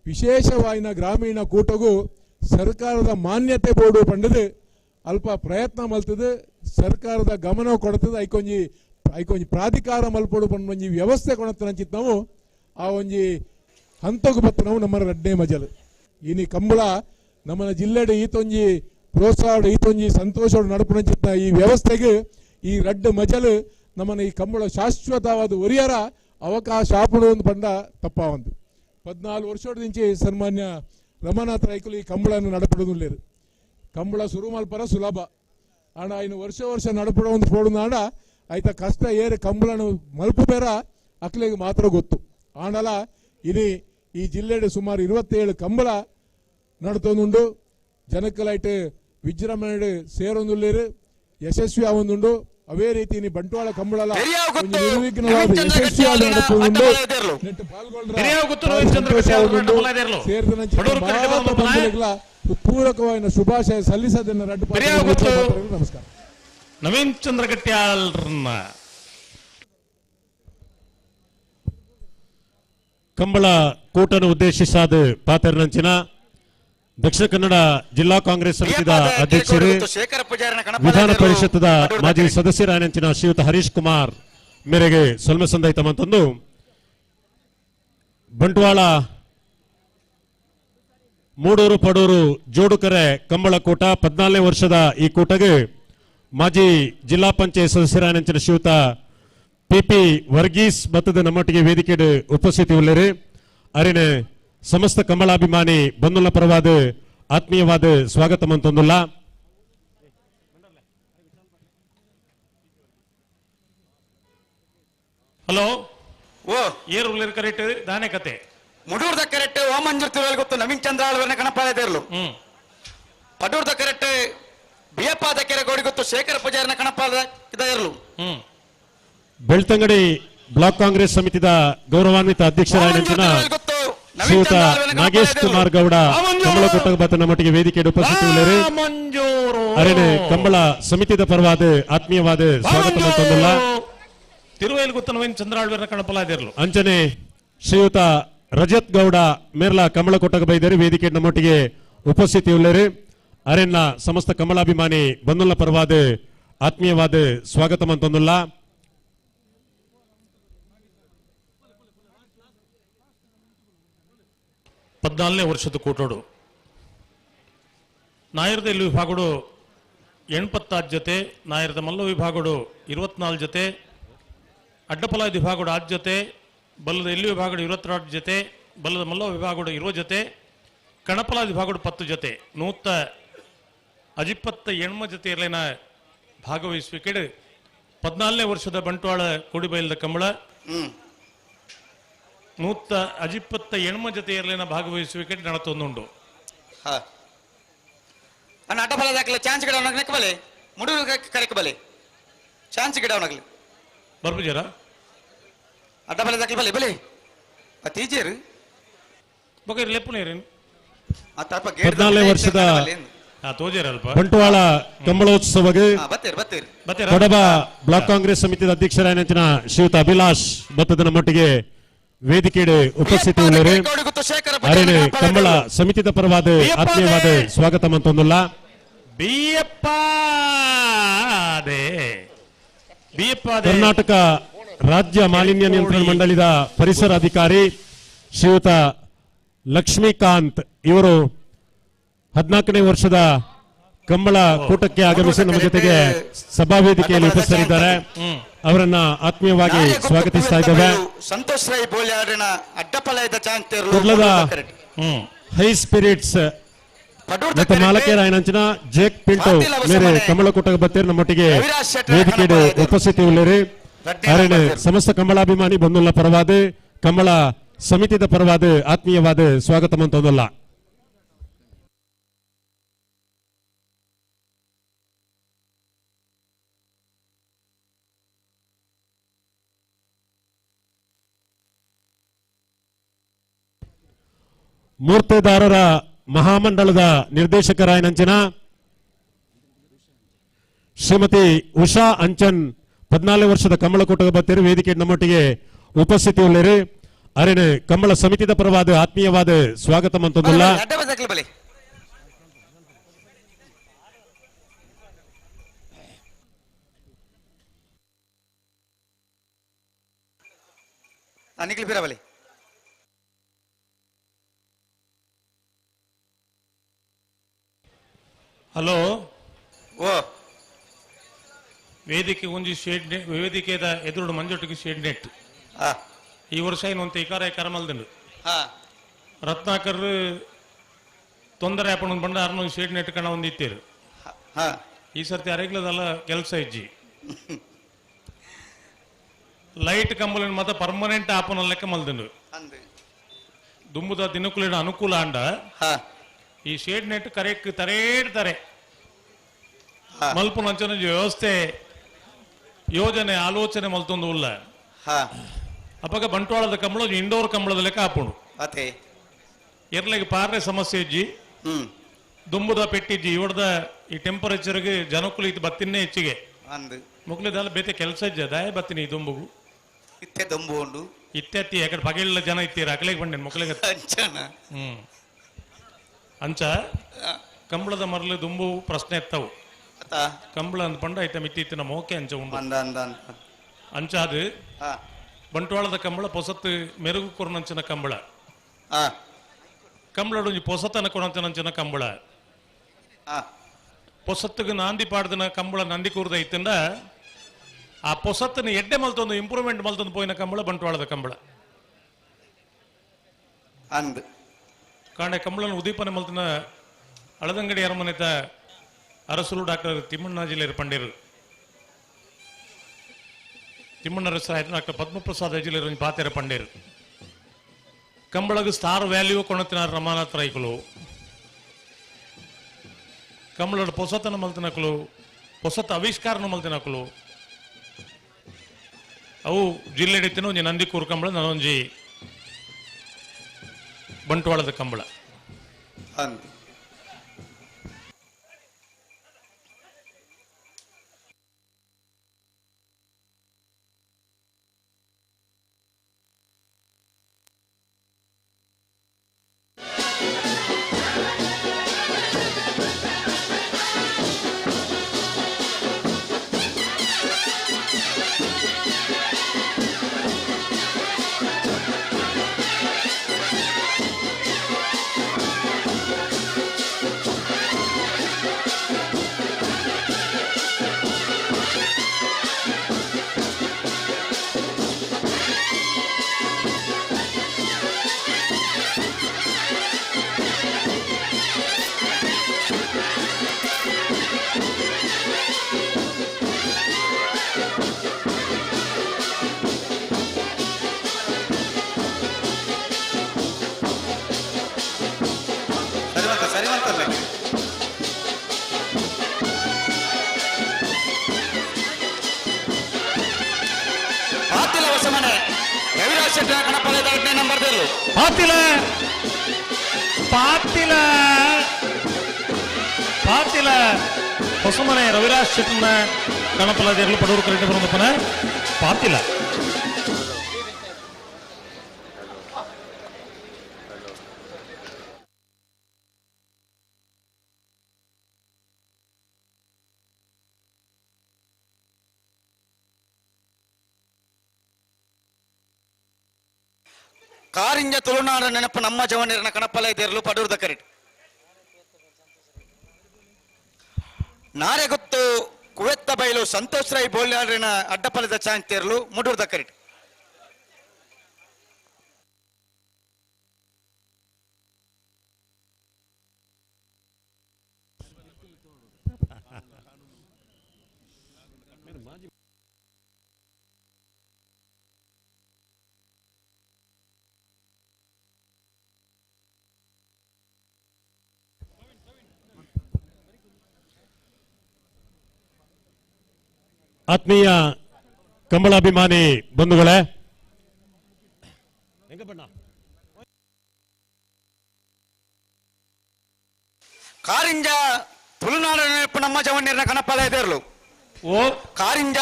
[SPEAKER 23] ವಿಶೇಷವಾಯಿನ ಗ್ರಾಮೀಣ ಕೂಟಗೂ ಸರ್ಕಾರದ ಮಾನ್ಯತೆ ಬೋರ್ಡು ಪಂಡದು ಅಲ್ಪ ಪ್ರಯತ್ನ ಮಲ್ತದು ಸರ್ಕಾರದ ಗಮನ ಕೊಡ್ತದೆ ಐಕೊಂಜಿ ಪ್ರಾಧಿಕಾರ ಮಲ್ಪಡು ಪಂಡ ವ್ಯವಸ್ಥೆ ಕೊಡತ್ತಂಚಿತ್ ನಾವು ಆ ಒಂಜಿ ಹಂತಕ್ಕೆ ಬತ್ತ ನಾವು ನಮ್ಮ ರಡ್ಡೆ ಮಜಲು ಇನಿ ಕಂಬಳ ನಮ್ಮ ಜಿಲ್ಲೆಡೆ ಈತೊಂಜಿ ಪ್ರೋತ್ಸಾಹ ಈತೊಂಜಿ ಸಂತೋಷ ನಡಪುನಂಚಿತ್ತ ಈ ವ್ಯವಸ್ಥೆಗೆ ಈ ರಡ್ಡ ಮಜಲು ನಮ್ಮನ್ನ ಈ ಕಂಬಳ ಶಾಶ್ವತವಾದ ಒರಿಯರ ಅವಕಾಶ ಆಪುಡು ಪಂಡ ತಪ್ಪಾವಂದು 14 ವರ್ಷದಿಂಚಿ ಸನ್ಮಾನ್ಯ ರಮನಾಥ್ ರೈಕುಲು ಈ ಕಂಬಳನ್ನು ನಡಪಡುವುದಿಲ್ಲ ಕಂಬಳ ಶುರು ಮಲ್ಪರ ಸುಲಭ ಆಂಡ ಇನ್ನು ವರ್ಷ ನಡಪಡ ಒಂದು ಪೋಡು ಆಂಡ ಆಯ್ತ ಕಷ್ಟ ಏರು ಕಂಬಳನ್ನು ಮಲ್ಪು ಬೇರ ಅಕ್ಲಿಗೆ ಮಾತ್ರ ಗೊತ್ತು ಆಂಡಲ ಇನಿ ಈ ಜಿಲ್ಲೆಡೆ ಸುಮಾರು 27 ಕಂಬಳ ನಡತೊಂದುಂಡು ಜನಕ್ಕಲೈಟ್ ವಿಜೃಂಭಣೆ ಸೇರೊಂದುಲ್ಲೇರು ಯಶಸ್ವಿ ಆವೊಂದುಂಡು ಅವೇ ರೀತಿ ಇನಿ ಬಂಟ್ವಾಳ ಕಂಬಳಲ ನಿರ್ವಿಘ್ನವಾದ ಯಶಸ್ವಿಯಾಗಿ ನಡಪುಂಡು ನೆಟ್ಟು ಪಾಲ್ಗೊಳ್ಳ ಪೂರಕವಾದ ಶುಭಾಶಯ ಸಲ್ಲಿಸದನ್ನ ನಮಸ್ಕಾರ.
[SPEAKER 3] ನವೀನ್ ಚಂದ್ರ ಗಟ್ಯಾಲ್
[SPEAKER 1] ಕಂಬಳ ಕೂಟನ್ನು ಉದ್ದೇಶಿಸಾದ ಪಾತೆರ್ನಂಚಿನ ದಕ್ಷಿಣ ಕನ್ನಡ ಜಿಲ್ಲಾ ಕಾಂಗ್ರೆಸ್ ಸಮಿತಿದ ಅಧ್ಯಕ್ಷರು ವಿಧಾನ ಪರಿಷತ್ತದ ಮಾಜಿ ಸದಸ್ಯರಾಯನಂಚಿನ ಶ್ರೀಯುತ ಹರೀಶ್ ಕುಮಾರ್ ಮೇರೆಗೆ ಸೊಲ್ಮೆ ಸಂದೈತ ಮಂತಂದು ಬಂಟ್ವಾಳ ಮೂಡೂರು ಪಡೂರು ಜೋಡುಕರೆ ಕಂಬಳ ಕೂಟ 14ನೇ ವರ್ಷದ ಈ ಕೂಟಗೆ ಮಾಜಿ ಜಿಲ್ಲಾ ಪಂಚಾಯತ್ ಸದಸ್ಯರಾಯನಂಚಿನ ಶ್ರೀಯುತ ಪಿಪಿ ವರ್ಗೀಸ್ ಮತ್ತದ ನಮ್ಮೊಟ್ಟಿಗೆ ವೇದಿಕೆ ಉಪಸ್ಥಿತಿ ಉಳ್ಳರು ಅರಿನ ಸಮಸ್ತ ಕಂಬಳಾಭಿಮಾನಿ ಬಂಧುಲ ಪರವಾದ ಆತ್ಮೀಯವಾದ ಸ್ವಾಗತ ಮಂತೊಂದುಲ್ಲ.
[SPEAKER 3] ಹಲೋ ಓ ಏರು ಕರೆಕ್ಟ್ ದಾನೆ ಕತೆ
[SPEAKER 21] ಮುಡೂರ್ದ ಕರೆಕ್ಟ್ ಓಮಂಜೂರ್ ತಿರುವಲ್ ಗೊತ್ತು ನವೀನ್ ಚಂದ್ರ ಆಳ್ವರ್ನ ಕಣಪಾಳದೇರ್ಲು ಪಡೂರ್ದ ಕರೆಕ್ಟ್ ಬಿಯಪ್ಪಾದ ಕೆರೆ ಗೋಡಿ ಗೊತ್ತು ಶೇಖರ ಪೂಜಾರಿನ ಕಣಪಾದ ಇದಾಗಿರ್ಲು
[SPEAKER 1] ಬೆಳ್ತಂಗಡಿ ಬ್ಲಾಕ್ ಕಾಂಗ್ರೆಸ್ ಸಮಿತಿದ ಗೌರವಾನ್ವಿತ ಅಧ್ಯಕ್ಷರಾಗಿನ ಶ್ರೀಯುತ ನಾಗೇಶ್ ಕುಮಾರ್ ಗೌಡ ಕಂಬಳ ಕೊಟ್ಟ ಬತ್ತ ನಮ್ಮೊಟ್ಟಿಗೆ ವೇದಿಕೆ ಉಪಸ್ಥಿತಿ ಉಳ್ಳರು ಅರೇನೆ ಕಂಬಳ ಸಮಿತಿದ ಪರವಾದ ಆತ್ಮೀಯವಾದ ಸ್ವಾಗತ ಮಂತೊಂದುಲ್ಲ.
[SPEAKER 3] ತಿರುವೈಲ್ ಗೊತ್ತು ನವೀನ್ ಚಂದ್ರಾಳ್ವರ್ನ ಕಣಪಾಳದೇರ್ಲು
[SPEAKER 1] ಅಂಚನೆ ಶ್ರೀಯುತ ರಜತ್ ಗೌಡ ಮೇರ್ಲ ಕಂಬಳ ಕೊಟ್ಟಗ ಬೈದರು ವೇದಿಕೆ ನಮ್ಮೊಟ್ಟಿಗೆ ಉಪಸ್ಥಿತಿ ಉಳ್ಳರು ಅರೆನ್ನ ಸಮಸ್ತ ಕಂಬಳಾಭಿಮಾನಿ ಬಂಧುಲ ಪರವಾದ ಆತ್ಮೀಯವಾದ ಸ್ವಾಗತ ಮಂತೊಂದುಲ್ಲ.
[SPEAKER 3] ಪದ್ನಾಲ್ಕನೇ ವರ್ಷದ ಕೂಟೋಡು ನಾಯರದ ಇಲ್ಲಿ ವಿಭಾಗಡು 86 ಜೊತೆ ನಾಯರದ ಮಲ್ಲ ವಿಭಾಗಡು 24 ಜೊತೆ ಅಡ್ಡಪಲ ವಿಭಾಗಡು 8 ಜೊತೆ ಬಲ್ಲದ ಎಲ್ಲಿ ವಿಭಾಗಡು 22 ಜೊತೆ ಬಲ್ಲದ ಮಲ್ಲ ವಿಭಾಗಡು 20 ಜೊತೆ ಕಣಪಲ ವಿಭಾಗಡು 10 ಜೊತೆ ನೂತ ಅಜಿಪ್ಪತ್ತ ಎಣ್ಮ ಜೊತೆ ಇರಲಿನ ಭಾಗವಹಿಸುವಿಕೆ 14ನೇ ವರ್ಷದ ಬಂಟ್ವಾಳ ಕೋಡಿಬೈಲದ ಕಂಬಳ ನೂತ ಅಜಿಪ್ಪತ್ತ ಎಣ್ಮ ಜೊತೆ ಇರಲಿನ ಭಾಗವಹಿಸುವಿಕೆ ನಡತೊಂದುಂಡು
[SPEAKER 21] ಅಡ್ಡಫಲ ದಾಖಲೆ ಚಾನ್ಸ್ ಗಿಡ ನೆಕ್ಕಬಲೆ ಮುಡೂರು ಕರೆಕಬಲೆ ಚಾನ್ಸ್ ಗಿಡ ಅವನಾಗಲಿ
[SPEAKER 3] ಬರ್ಬುಜರ
[SPEAKER 21] ಅಡ್ಡಫಲ ದಾಖಲೆ ಬಲೆ ಬಲೆ ಅತೀಜೇರು
[SPEAKER 3] ಬಗೆ ಲೆಪ್ಪನೇರೇನು
[SPEAKER 1] 14ನೇ ವರ್ಷದ ಬಂಟ್ವಾಳ ಕಂಬಳೋತ್ಸವಗೆ ಕೊಡಬ ಬ್ಲಾಕ್ ಕಾಂಗ್ರೆಸ್ ಸಮಿತಿಯ ಅಧ್ಯಕ್ಷರಾಯನಂಚಿನ ಶ್ರೀಯುತ ಅಭಿಲಾಷ್ ಭತ್ತದ ನಮ್ಮೊಟ್ಟಿಗೆ ವೇದಿಕೆ ಉಪಸ್ಥಿತಿ ಉಳ್ಳರು ಅರೇನೆ ಕಂಬಳ ಸಮಿತಿದ ಪರವಾದ ಆತ್ಮೀಯವಾದ ಸ್ವಾಗತ ಮಂತೊಂದುಲ್ಲ. ಕರ್ನಾಟಕ ರಾಜ್ಯ ಮಾಲಿನ್ಯ ನಿಯಂತ್ರಣ ಮಂಡಳಿದ ಪರಿಸರ ಅಧಿಕಾರಿ ಶ್ರೀಯುತ ಲಕ್ಷ್ಮೀಕಾಂತ್ ಇವರು 14ನೇ ವರ್ಷದ ಕಂಬಳ ಕೂಟಕ್ಕೆ ಆಗಮಿಸಿ ನಮ್ಮ ಜೊತೆಗೆ ಸಭಾ ವೇದಿಕೆಯಲ್ಲಿ ಉಪಸ್ಥಿತರಿದ್ದಾರೆ. ಅವರನ್ನ ಆತ್ಮೀಯವಾಗಿ ಸ್ವಾಗತಿಸ್ತಾ ಇದ್ದೇವೆ.
[SPEAKER 21] ಸಂತೋಷ್ ರೈ ಬೋಲ್ಯಾಡಿನ ಅಡ್ಡಪಲಯದ
[SPEAKER 1] ಕುರ್ಲದ ಹೈ ಸ್ಪಿರಿಟ್ಸ್ ಮತ್ತು ಮಾಲಕೇರಾಯನಂಚಿನ ಜೇಕ್ ಪಿಂಟೋ ಮೇರೆ ಕಂಬಳ ಕೂಟಕ್ಕೆ ಬತ್ತೇರು ನಮ್ಮೊಟ್ಟಿಗೆ ವೇದಿಕೆ ಉಪಸ್ಥಿತಿ ಉಳ್ಳರು ಅರೇನೆ ಸಮಸ್ತ ಕಂಬಳಾಭಿಮಾನಿ ಬಂಧುಲ ಪರವಾದ ಕಂಬಳ ಸಮಿತಿದ ಪರವಾದ ಆತ್ಮೀಯವಾದ ಸ್ವಾಗತ ಮಂತೊಂದುಲ್ಲ. ಮೂರ್ತೆದಾರರ ಮಹಾಮಂಡಳದ ನಿರ್ದೇಶಕರಾಯನಂಚಿನ ಶ್ರೀಮತಿ ಉಷಾ ಅಂಚನ್ 14 ವರ್ಷದ ಕಂಬಳಕೂಟದ ಬತ್ತೇರು ವೇದಿಕೆ ನಮ್ಮೊಟ್ಟಿಗೆ ಉಪಸ್ಥಿತಿ ಉಳ್ಳೇರು ಅರೇನು ಕಂಬಳ ಸಮಿತಿದ ಪರವಾದ ಆತ್ಮೀಯವಾದ ಸ್ವಾಗತ ಮಂತೊಂದುಲ್ಲ
[SPEAKER 16] ಅನಿಕ್ಲಿ ಬಿರಬಲಿ
[SPEAKER 3] ಹಲೋ
[SPEAKER 16] ಓ
[SPEAKER 3] ವೇದಿಕೆ ಒಂಜಿ ಶೇಡ್ ವೇದಿಕೆದ ಎದುರು ಮಂಜೊಟ್ಟಿಗೆ ಶೇಡ್ ನೆಟ್ ಈ ವರ್ಷ ಇನ್ನೊಂದು ಇಕಾರ ಕರಮಲ್ದಂಡು ರತ್ನಾಕರ್ ತೊಂದರೆ ಆಪಣ ಬಂಡ ಅರ್ನೊಂದು ಶೇಡ್ ನೆಟ್ ಕಣ ಒಂದು ಇತ್ತೇರು ಈ ಸರ್ತಿ ಅರೆಗ್ಲದಲ್ಲ ಕೆಲಸ ಇಜ್ಜಿ ಲೈಟ್ ಕಂಬಲಿನ ಮಾತ್ರ ಪರ್ಮನೆಂಟ್ ಆಪನ ಲೆಕ್ಕ ಮಲ್ದಂಡು ದುಂಬುದ ದಿನಕುಲಿನ ಅನುಕೂಲ ಅಂಡ ಈ ಶೇಡ್ ನೆಟ್ ಕರೆಕ್ ತರೇಡ್ತಾರೆ ಮಲ್ಪು ನಂಚನ ವ್ಯವಸ್ಥೆ ಯೋಜನೆ ಆಲೋಚನೆ ಮಲ್ತೊಂದು ಉಲ್ಲ ಅಪ್ಪಾಗ ಬಂಟ್ವಾಳದ ಕಂಬಳ ಇಂಡೋರ್ ಕಂಬಳದ ಲೆಕ್ಕ ಹಾಪುಂಡು ಎರ್ಲೆಗೆ ಪಾರ್ರೆ ಸಮಸ್ಯೆ ಇಜ್ಜಿ ದುಂಬುದ ಪೆಟ್ಟಿಜ್ಜಿ ಇವಡ್ದ ಈ ಟೆಂಪರೇಚರ್ಗೆ ಜನಕುಲಿ ಇದು ಬತ್ತಿನೇ ಹೆಚ್ಚಿಗೆ ಮುಗ್ಲಿದಲ್ಲ ಬೇತೆ ಕೆಲಸ ಇಜ್ಜ ದಾಯ ಬತ್ತೀನಿ ಈ ದುಂಬುಗು
[SPEAKER 16] ಇತ್ತೆ ದುಂಬು ಉಂಡು
[SPEAKER 3] ಇತ್ತೆತ್ತಿ ಯಾಕಡೆ ಬಗೆಲ್ಲ ಜನ ಇತ್ತೀರ ಅಕಲೆಗೆ ಬಂದೇನು ಮಕ್ಕಳಿಗೆ ಅಂಚ ಕಂಬಳದ ಮರಳು ದುಂಬು ಪ್ರಶ್ನೆ ಎತ್ತವು ಕಂಬಳ ಅಂದ್ ಪಂಡ ಐತ ಮಿತ್ತಿತ್ತಿನ ಮೋಕೆ ಅಂಚ ಉಂಡು ಅಂಚ ಅದು ಬಂಟ್ವಾಳದ ಕಂಬಳ ಪೊಸತ್ತು ಮೆರುಗು ಕೊರನಂಚಿನ ಕಂಬಳ ಕಂಬಳ ಪೊಸತನ ಕೊರಂಚನಂಚಿನ ಕಂಬಳ ಪೊಸತ್ತಿಗೆ ನಾಂದಿ ಪಾಡ್ದಿನ ಕಂಬಳ ನಂದಿ ಕೂರ್ದ ಐತಂಡ ಆ ಪೊಸತ್ತನ ಎಡ್ಡೆ ಮಲ್ತೊಂದು ಇಂಪ್ರೂವ್ಮೆಂಟ್ ಮಲ್ತೊಂದು ಪೋಯಿನ ಕಂಬಳ ಬಂಟ್ವಾಳದ ಕಂಬಳ ಕಾಂಡೆ ಕಂಬಳನ ಉದೀಪನೆ ಮಲ್ತಿನ ಅಳದಂಗಡಿ ಅರಮನೆತ ಅರಸರು ಡಾಕ್ಟರ್ ತಿಮ್ಮಣ್ಣ ಜಿಲ್ಲೆಯ ಪಂಡೇರು ತಿಮ್ಮಣ್ಣ ರಸಾಯನ ಡಾಕ್ಟರ್ ಪದ್ಮಪ್ರಸಾದ್ ಜಿಲ್ಲೆಯ ಪಾತೆರ ಪಂಡೇರು ಕಂಬಳಗ ಸ್ಟಾರ್ ವ್ಯಾಲ್ಯೂ ಕೊಣತಿನ ರಮಾನಾಥ್ ರೈಕಲು ಕಂಬಳದ ಪೊಸತನ ಮಲ್ತಿನಕಲು ಹೊಸತ ಆವಿಷ್ಕಾರನ ಮಲ್ತಿನಕಲು ಅವು ಜಿಲ್ಲೆಡಿತ್ತಿನ ಒಂಜಿ ನಂದಿಕೂರು ಕಂಬಳ ನಾನೊಂಜಿ ಬಂಟ್ವಾಳದ ಕಂಬಳ ಪಾತಿಲ ಪಾತಿಲ ಪಾತಿಲ ಹೊಸಮನೆ ರವಿರಾಜ್ ಶೆಟ್ಟನ ಕಣಪಲದೇರ್ಲು ಪಡೂರು ಕರೆಕ್ಟ್ ಬರೋದಪ್ಪನ ಪಾತಿಲ
[SPEAKER 16] ಕಾರಿಂಜ ತುಳುನಾಡ ನೆನಪು ನಮ್ಮ ಜವನೀರನ ಕಣಪಲೈದೇರ್ಲು ಪಡೂರ್ದ ಕರೆಟ್ ನಾರೆ ಗೊತ್ತು ಕುವೆತ್ತ ಬೈಲು ಸಂತೋಷ್ ರೈ ಬೋಲ್ಯಾಡ್ರಿನ ಅಡ್ಡಪಲದ ಚಾಂತೇರ್ಲು ಮುಡೂರ್ದ ಕರೆಟ್
[SPEAKER 1] ಆತ್ಮೀಯ ಕಂಬಳಾಭಿಮಾನಿ ಬಂಧುಗಳೇ,
[SPEAKER 16] ಕಾರಿಂಜ ತುಳುನಾಡ ನೆನಪು ನಮ್ಮ ಜವನೀರ್ನ ಕನಪಾಲ ಎದೇರ್ಲು
[SPEAKER 3] ಓ
[SPEAKER 16] ಕಾರಿಂಜ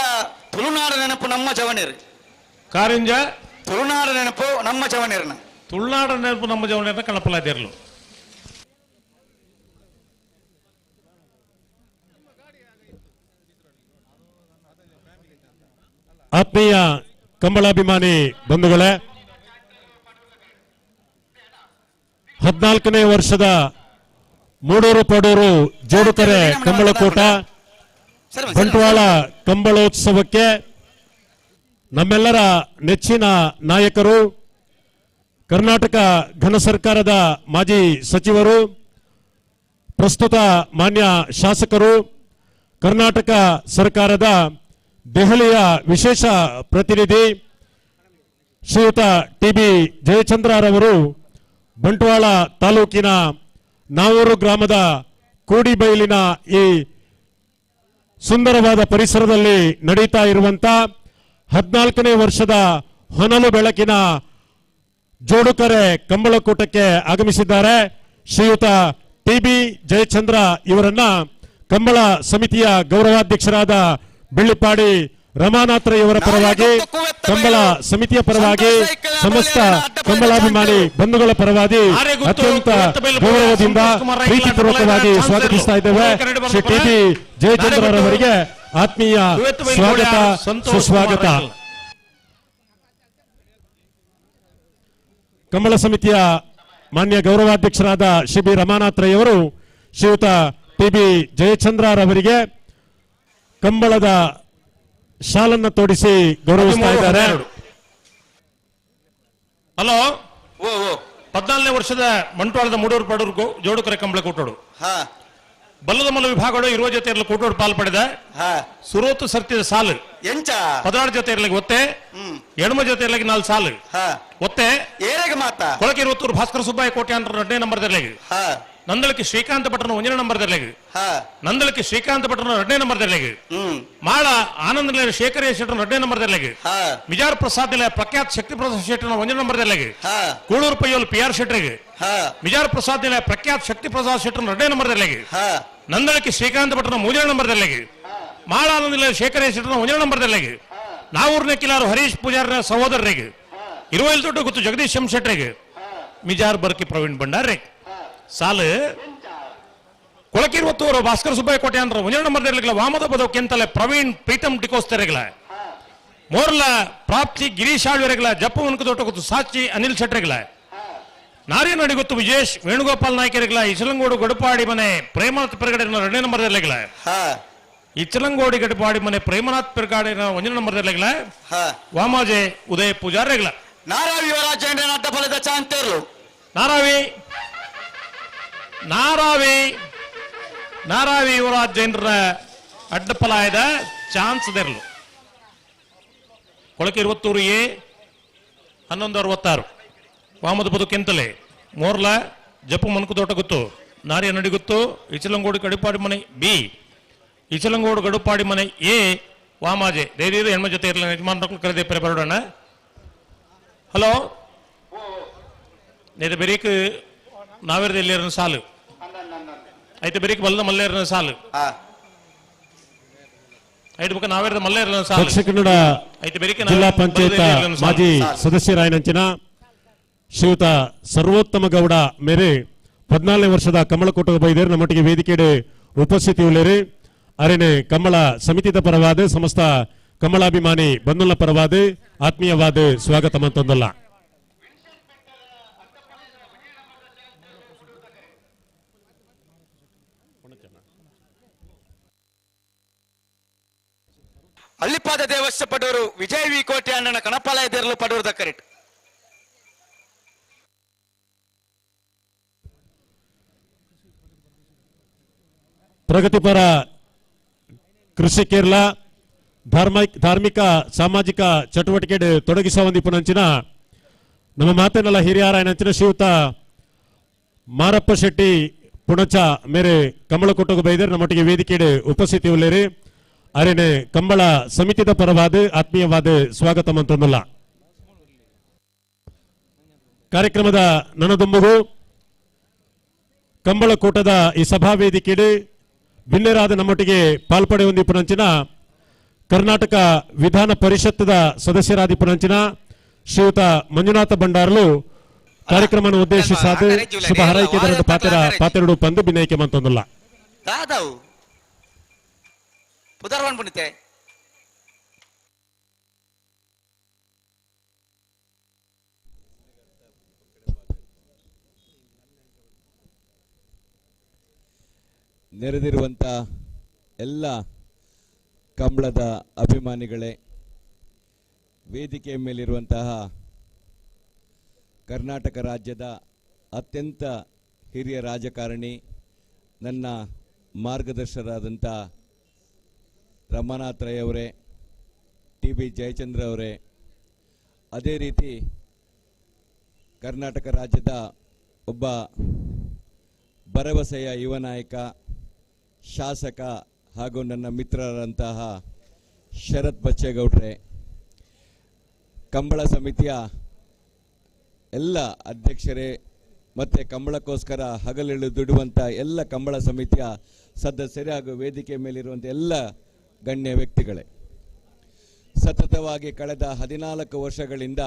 [SPEAKER 16] ತುಳುನಾಡ ನೆನಪು ನಮ್ಮ ಜವನೀರ್
[SPEAKER 3] ಕಾರಿಂಜ
[SPEAKER 16] ತುಳುನಾಡ ನೆನಪು ನಮ್ಮ ಜವನೀರ್ನ
[SPEAKER 3] ತುಳುನಾಡ ನೆನಪು ನಮ್ಮ ಜವನೀರ್ನ ಕನಪಾಲ ಎದೇರ್ಲು
[SPEAKER 1] ಆತ್ಮೀಯ ಕಂಬಳಾಭಿಮಾನಿ ಬಂಧುಗಳೇ, 14ನೇ ವರ್ಷದ ಮೂಡೂರು ಪಡೂರು ಜೋಡುಕರೆ ಕಂಬಳಕೂಟ ಬಂಟ್ವಾಳ ಕಂಬಳೋತ್ಸವಕ್ಕೆ ನಮ್ಮೆಲ್ಲರ ನೆಚ್ಚಿನ ನಾಯಕರು, ಕರ್ನಾಟಕ ಘನ ಸರ್ಕಾರದ ಮಾಜಿ ಸಚಿವರು, ಪ್ರಸ್ತುತ ಮಾನ್ಯ ಶಾಸಕರು, ಕರ್ನಾಟಕ ಸರ್ಕಾರದ ದೆಹಲಿಯ ವಿಶೇಷ ಪ್ರತಿನಿಧಿ ಶ್ರೀಯುತ ಟಿ.ಬಿ. ಜಯಚಂದ್ರರವರು ಬಂಟ್ವಾಳ ತಾಲೂಕಿನ ನಾವೂರು ಗ್ರಾಮದ ಕೂಡಿಬೈಲಿನ ಈ ಸುಂದರವಾದ ಪರಿಸರದಲ್ಲಿ ನಡೀತಾ ಇರುವಂತ 14ನೇ ವರ್ಷದ ಹೊನಲು ಬೆಳಕಿನ ಜೋಡುಕರೆ ಕಂಬಳಕೂಟಕ್ಕೆ ಆಗಮಿಸಿದ್ದಾರೆ. ಶ್ರೀಯುತ ಟಿ.ಬಿ. ಜಯಚಂದ್ರ ಇವರನ್ನ ಕಂಬಳ ಸಮಿತಿಯ ಗೌರವಾಧ್ಯಕ್ಷರಾದ ಬೆಳ್ಳಿಪಾಡಿ ರಮಾನಾಥ್ರಯವರ ಪರವಾಗಿ, ಕಂಬಳ ಸಮಿತಿಯ ಪರವಾಗಿ, ಸಮಸ್ತ ಕಂಬಳಾಭಿಮಾನಿ ಬಂಧುಗಳ ಪರವಾಗಿ ಅತ್ಯಂತ ಗೌರವದಿಂದ ಪ್ರೀತಿಪೂರ್ವಕವಾಗಿ ಸ್ವಾಗತಿಸ್ತಾ ಇದ್ದೇವೆ. ಶ್ರೀ ಟಿ.ಬಿ. ಜಯಚಂದ್ರರವರಿಗೆ ಆತ್ಮೀಯ ಸ್ವಾಗತ, ಸುಸ್ವಾಗತ. ಕಂಬಳ ಸಮಿತಿಯ ಮಾನ್ಯ ಗೌರವಾಧ್ಯಕ್ಷರಾದ ಶ್ರೀ ಬಿ ರಮಾನಾಥ್ರಯವರು ಶ್ರೀಯುತ ಟಿ.ಬಿ. ಜಯಚಂದ್ರರವರಿಗೆ ಕಂಬಳದ ಶಾಲನ್ನು ತೋಡಿಸಿ ಗೌರವಿಸ್ತಾ ಇದ್ದಾರೆ.
[SPEAKER 3] ಹಲೋ, 14ನೇ ವರ್ಷದ ಬಂಟ್ವಾಳದ ಮೂಡೂರು ಪಡೂರು ಜೋಡುಕರೆ ಕಂಬಳ ಕೂಟೋಡು ಬಲ್ಲದ ಮಲ್ಲ ವಿಭಾಗಗಳು 20 ಜೊತೆ ಕೂಟೋಡು ಪಾಲ್ಪಡಿದ ಸುರೋತು ಸರ್ತಿದ ಸಾಲು 16 ಜೊತೆ ಇರ್ಲಿಕ್ಕೆ ಒತ್ತೆ, ಎಡಮ ಜೊತೆ ಇರ್ಲಿಕ್ಕೆ 4 ಸಾಲು ಒತ್ತೆ, ಕೊಳಕೆ 20 ಭಾಸ್ಕರ ಸುಬ್ಬಾಯಿ ಕೋಟೆ ಅಂತ 2ನೇ ನಂಬರ್ ದರ್ಲೆಗೆ, ನಂದಳಕ್ಕೆ ಶ್ರೀಕಾಂತ ಭಟ್ರನ 1ನೇ ನಂಬರ್ ದರ್ಲೆಗೆ, ನಂದಳಕ್ಕೆ ಶ್ರೀಕಾಂತ ಭಟ್ರನ 2ನೇ ನಂಬರ್ ದರ್ಲೆಗೆ, ಮಾಳ ಆನಂದ ನಿಲಯ ಶೇಖರ ಶೆಟ್ಟರ 2ನೇ ನಂಬರ್ ದರ್ಲೆಗೆ, ಮಿಜಾರ್ ಪ್ರಸಾದ್ ನಿಲಯ ಪ್ರಖ್ಯಾತ್ ಶಕ್ತಿ ಪ್ರಸಾದ್ ಶೆಟ್ಟರನ 1ನೇ ನಂಬರ್ ದರ್ಲೆಗೆ, ಕೂಳೂರು ಪಯ್ಯೋಲ್ ಪಿ.ಆರ್. ಶೆಟ್ಟರಿಗೆ, ಮಿಜಾರ್ ಪ್ರಸಾದ್ ನಿಲಯ ಪ್ರಖ್ಯಾತ್ ಶಕ್ತಿ ಪ್ರಸಾದ್ ಶೆಟ್ಟರನ 2ನೇ ನಂಬರ್ ದರ್ಲೆಗೆ, ನಂದಳಕ್ಕೆ ಶ್ರೀಕಾಂತ ಭಟ್ರನ 3ನೇ ನಂಬರ್ ದರ್ಲೆಗೆ, ಮಾಳ ಆನಂದ ನಿಲಯ ಶೇಖರ ಶೆಟ್ಟರನ 1ನೇ ನಂಬರ್ ದರ್ಲೆಗೆ, ನಾವೂರ್ನ ಕಿಲಾರು ಹರೀಶ್ ಪೂಜಾರನ ಸಹೋದರರಿಗೆ, ಇರುವಲ್ ದೊಡ್ಡ ಗೊತ್ತು ಜಗದೀಶ್ ಎಂ ಶೆಟ್ಟರಿಗೆ, ಮಿಜಾರ್ ಬರ್ಕಿ ಪ್ರವೀಣ್ ಭಂಡಾರಿ ಸಾಲು ಕೊಳಕೆ 20 ಭಾಸ್ಕರ ಸುಬ್ಬಾಯಿ ಕೋಟೆ ಅಂದ್ರೆ 1ನೇ ನಂಬರ್ ದರ್ಲೆಗಳ ವಾಮದ ಬದೋಕೆಂತಲೆ ಪ್ರವೀಣ್ ಪ್ರೀತಮ್ ಟಿಕೋಸ್ತರೆಗಳ ಮೋರ್ಲ ಪ್ರಾಪ್ತಿ ಗಿರೀಶ್ ಆಳ್ವರೆಗಳ ಜಪ್ಪ ಮುನ್ಕ ದೊಡ್ಡ ಗೊತ್ತು ಸಾಚಿ ಅನಿಲ್ ಶೆಟ್ಟರೆಗಳ ನಾರಿ ನಡಿ ಗೊತ್ತು ವಿಜೇಶ್ ವೇಣುಗೋಪಾಲ್ ನಾಯ್ಕರೆಗಳ ಇಚಲಂಗೋಡು ಗಡುಪಾಡಿ ಮನೆ ಪ್ರೇಮನಾಥ್ ಪೆರಗಡೆನ 2ನೇ ನಂಬರ್ ದರ್ಲೆಗಳ ಇಚಲಂಗೋಡಿ ಗಡುಪಾಡಿ ಮನೆ ಪ್ರೇಮನಾಥ್ ಪೆರಗಾಡಿನ 1ನೇ ನಂಬರ್ ದರ್ಲೆಗಳ ವಾಮಾಜೆ ಉದಯ ಪೂಜಾರೆಗಳ
[SPEAKER 16] ನಾರಾವಿ ಯುವರಾಜೇಂದ್ರ ಅಡ್ಡ ಫಲದ ಚಾಂತೇರು
[SPEAKER 3] ನಾರಾವಿ ಯುವರಾಜೇಂದ್ರ ಅಡ್ಡಪಲಾಯದ ಚಾನ್ಸ್ ದೆರ್ಲು ಕೊಳಕೆ 20 ಎ 1166 ವಾಮದ ಬದು ಕೆಂತಲೆ ಮೋರ್ಲ ಜಪ್ಪು ಮನ್ಕು ತೋಟ ಗೊತ್ತು ನಾರಿಯ ನಡಿ ಗೊತ್ತು ಇಚಲಂಗೋಡು ಗಡುಪಾಡಿ ಮನೆ ಬಿ ಇಚಲಂಗೋಡು ಗಡುಪಾಡಿ ಮನೆ ಎ ವಾಮಾಜೆ ಧೈರ್ಯ ಹೆಣ್ಮ ಜೊತೆ ಇರಲಿಲ್ಲ ಯಜಮಾನ ಕರೆದೇ ಪೆರೆ ಬರೋಣ. ಹಲೋ, ನೇದ ಬೆರೀಕ್ ನಾವೇರದಲ್ಲಿ ಸಾಲು ಐತೆ ಬೆರೀಕ್ ಬಲ್ಲದ ಮಲ್ಲೇರನ ಸಾಲು ಐದು ಬುಕ್ಕ ನಾವೇರದ ಮಲ್ಲೇರನ ಸಾಲು
[SPEAKER 1] ದಕ್ಷಿಣ ಕನ್ನಡ ಜಿಲ್ಲಾ ಪಂಚಾಯತ್ ಮಾಜಿ ಸದಸ್ಯರಾಯನಂಚಿನ ಶ್ರೀಯುತ ಸರ್ವೋತ್ತಮ ಗೌಡ ಮೇರೆ 14ನೇ ವರ್ಷದ ಕಂಬಳಕೂಟದ ಬೈದೇರು ನಮ್ಮೊಟ್ಟಿಗೆ ವೇದಿಕೆಡೆ ಉಪಸ್ಥಿತಿ ಉಳ್ಳೇರಿ ಅರೇನೆ ಕಂಬಳ ಸಮಿತಿದ ಪರವಾದ ಸಮಸ್ತ ಕಂಬಳಾಭಿಮಾನಿ ಬಂಧುಗಳ ಪರವಾದ ಆತ್ಮೀಯವಾದ ಸ್ವಾಗತ ಮಂತೊಂದಲ್ಲ.
[SPEAKER 16] ಅಲ್ಲಿಪಾದ ದೇವಸ್ಥ ಪಡೂರು ವಿಜಯ ವಿ ಕೋಟೆ ಅಣ್ಣನ ಕಣಪಾಲಯ ದೇರಲು ಪಡೂರು ದಕ್ಕರಿಟ್
[SPEAKER 1] ಪ್ರಗತಿಪರ ಕೃಷಿಕೇರ್ಲ ಧಾರ್ಮಿಕ ಸಾಮಾಜಿಕ ಚಟುವಟಿಕೆ ತೊಡಗಿಸುವಂದಿಪ್ಪುನಂಚಿನ ನಮ್ಮ ಮಾತೇನಲ್ಲ ಹಿರಿಯರಾಯನಂಚಿನ ಶ್ರೀಯುತ ಮಾರಪ್ಪ ಶೆಟ್ಟಿ ಪುಣಚ ಮೇರೆ ಕಂಬಳಕೂಟಗ ಬೈದೇರು ನಮ್ಮೊಟ್ಟಿಗೆ ವೇದಿಕೆಡೆ ಉಪಸ್ಥಿತಿ ಉಳ್ಳೇರಿ ಅರೇನೆ ಕಂಬಳ ಸಮಿತಿದ ಪರವಾದ ಆತ್ಮೀಯವಾದ ಸ್ವಾಗತ ಮಂತೊಂದಲ್ಲ. ಕಾರ್ಯಕ್ರಮದ ನನದೊಂಬುಗು ಕಂಬಳ ಕೂಟದ ಈ ಸಭಾ ವೇದಿಕೆಡೆ ಬಿನ್ನೆರಾದ ನಮ್ಮೊಟ್ಟಿಗೆ ಪಾಲ್ಪಡೆ ಹೊಂದಿಪುನಂಚಿನ ಕರ್ನಾಟಕ ವಿಧಾನ ಪರಿಷತ್ತದ ಸದಸ್ಯರಾದಿಪುನಂಚಿನ ಶ್ರೀಯುತ ಮಂಜುನಾಥ ಬಂಡಾರ್ಲು ಕಾರ್ಯಕ್ರಮವನ್ನು ಉದ್ದೇಶಿಸಾದ ಶುಭ ಹಾರೈಕೆದಾರರ ಪಾತೆರಡು ಪಂದು ಬಿನ್ನೈಕೆ ಮಂತೊಂದುಲ್ಲ
[SPEAKER 21] ದಾದಾವು ಪುದರ್ವನ್ ಪುಣಿತೆ
[SPEAKER 5] ನೆರೆದಿರುವಂಥ ಎಲ್ಲ ಕಂಬಳದ ಅಭಿಮಾನಿಗಳೇ, ವೇದಿಕೆಯ ಮೇಲಿರುವಂತಹ ಕರ್ನಾಟಕ ರಾಜ್ಯದ ಅತ್ಯಂತ ಹಿರಿಯ ರಾಜಕಾರಣಿ, ನನ್ನ ಮಾರ್ಗದರ್ಶಕರಾದಂಥ ರಮನಾಥ್ ರೈ ಅವರೇ, ಟಿ ಬಿ ಜಯಚಂದ್ರ ಅವರೇ, ಅದೇ ರೀತಿ ಕರ್ನಾಟಕ ರಾಜ್ಯದ ಒಬ್ಬ ಭರವಸೆಯ ಯುವ ನಾಯಕ, ಶಾಸಕ ಹಾಗೂ ನನ್ನ ಮಿತ್ರರಂತಹ ಶರತ್ ಬಚ್ಚೇಗೌಡ್ರೆ, ಕಂಬಳ ಸಮಿತಿಯ ಎಲ್ಲ ಅಧ್ಯಕ್ಷರೇ ಮತ್ತು ಕಂಬಳಕ್ಕೋಸ್ಕರ ಹಗಲಿರುಳು ದುಡಿಯುವಂಥ ಎಲ್ಲ ಕಂಬಳ ಸಮಿತಿಯ ಸದಸ್ಯರೇ ಹಾಗೂ ವೇದಿಕೆ ಮೇಲಿರುವಂಥ ಎಲ್ಲ ಗಣ್ಯ ವ್ಯಕ್ತಿಗಳೇ, ಸತತವಾಗಿ ಕಳೆದ 14 ವರ್ಷಗಳಿಂದ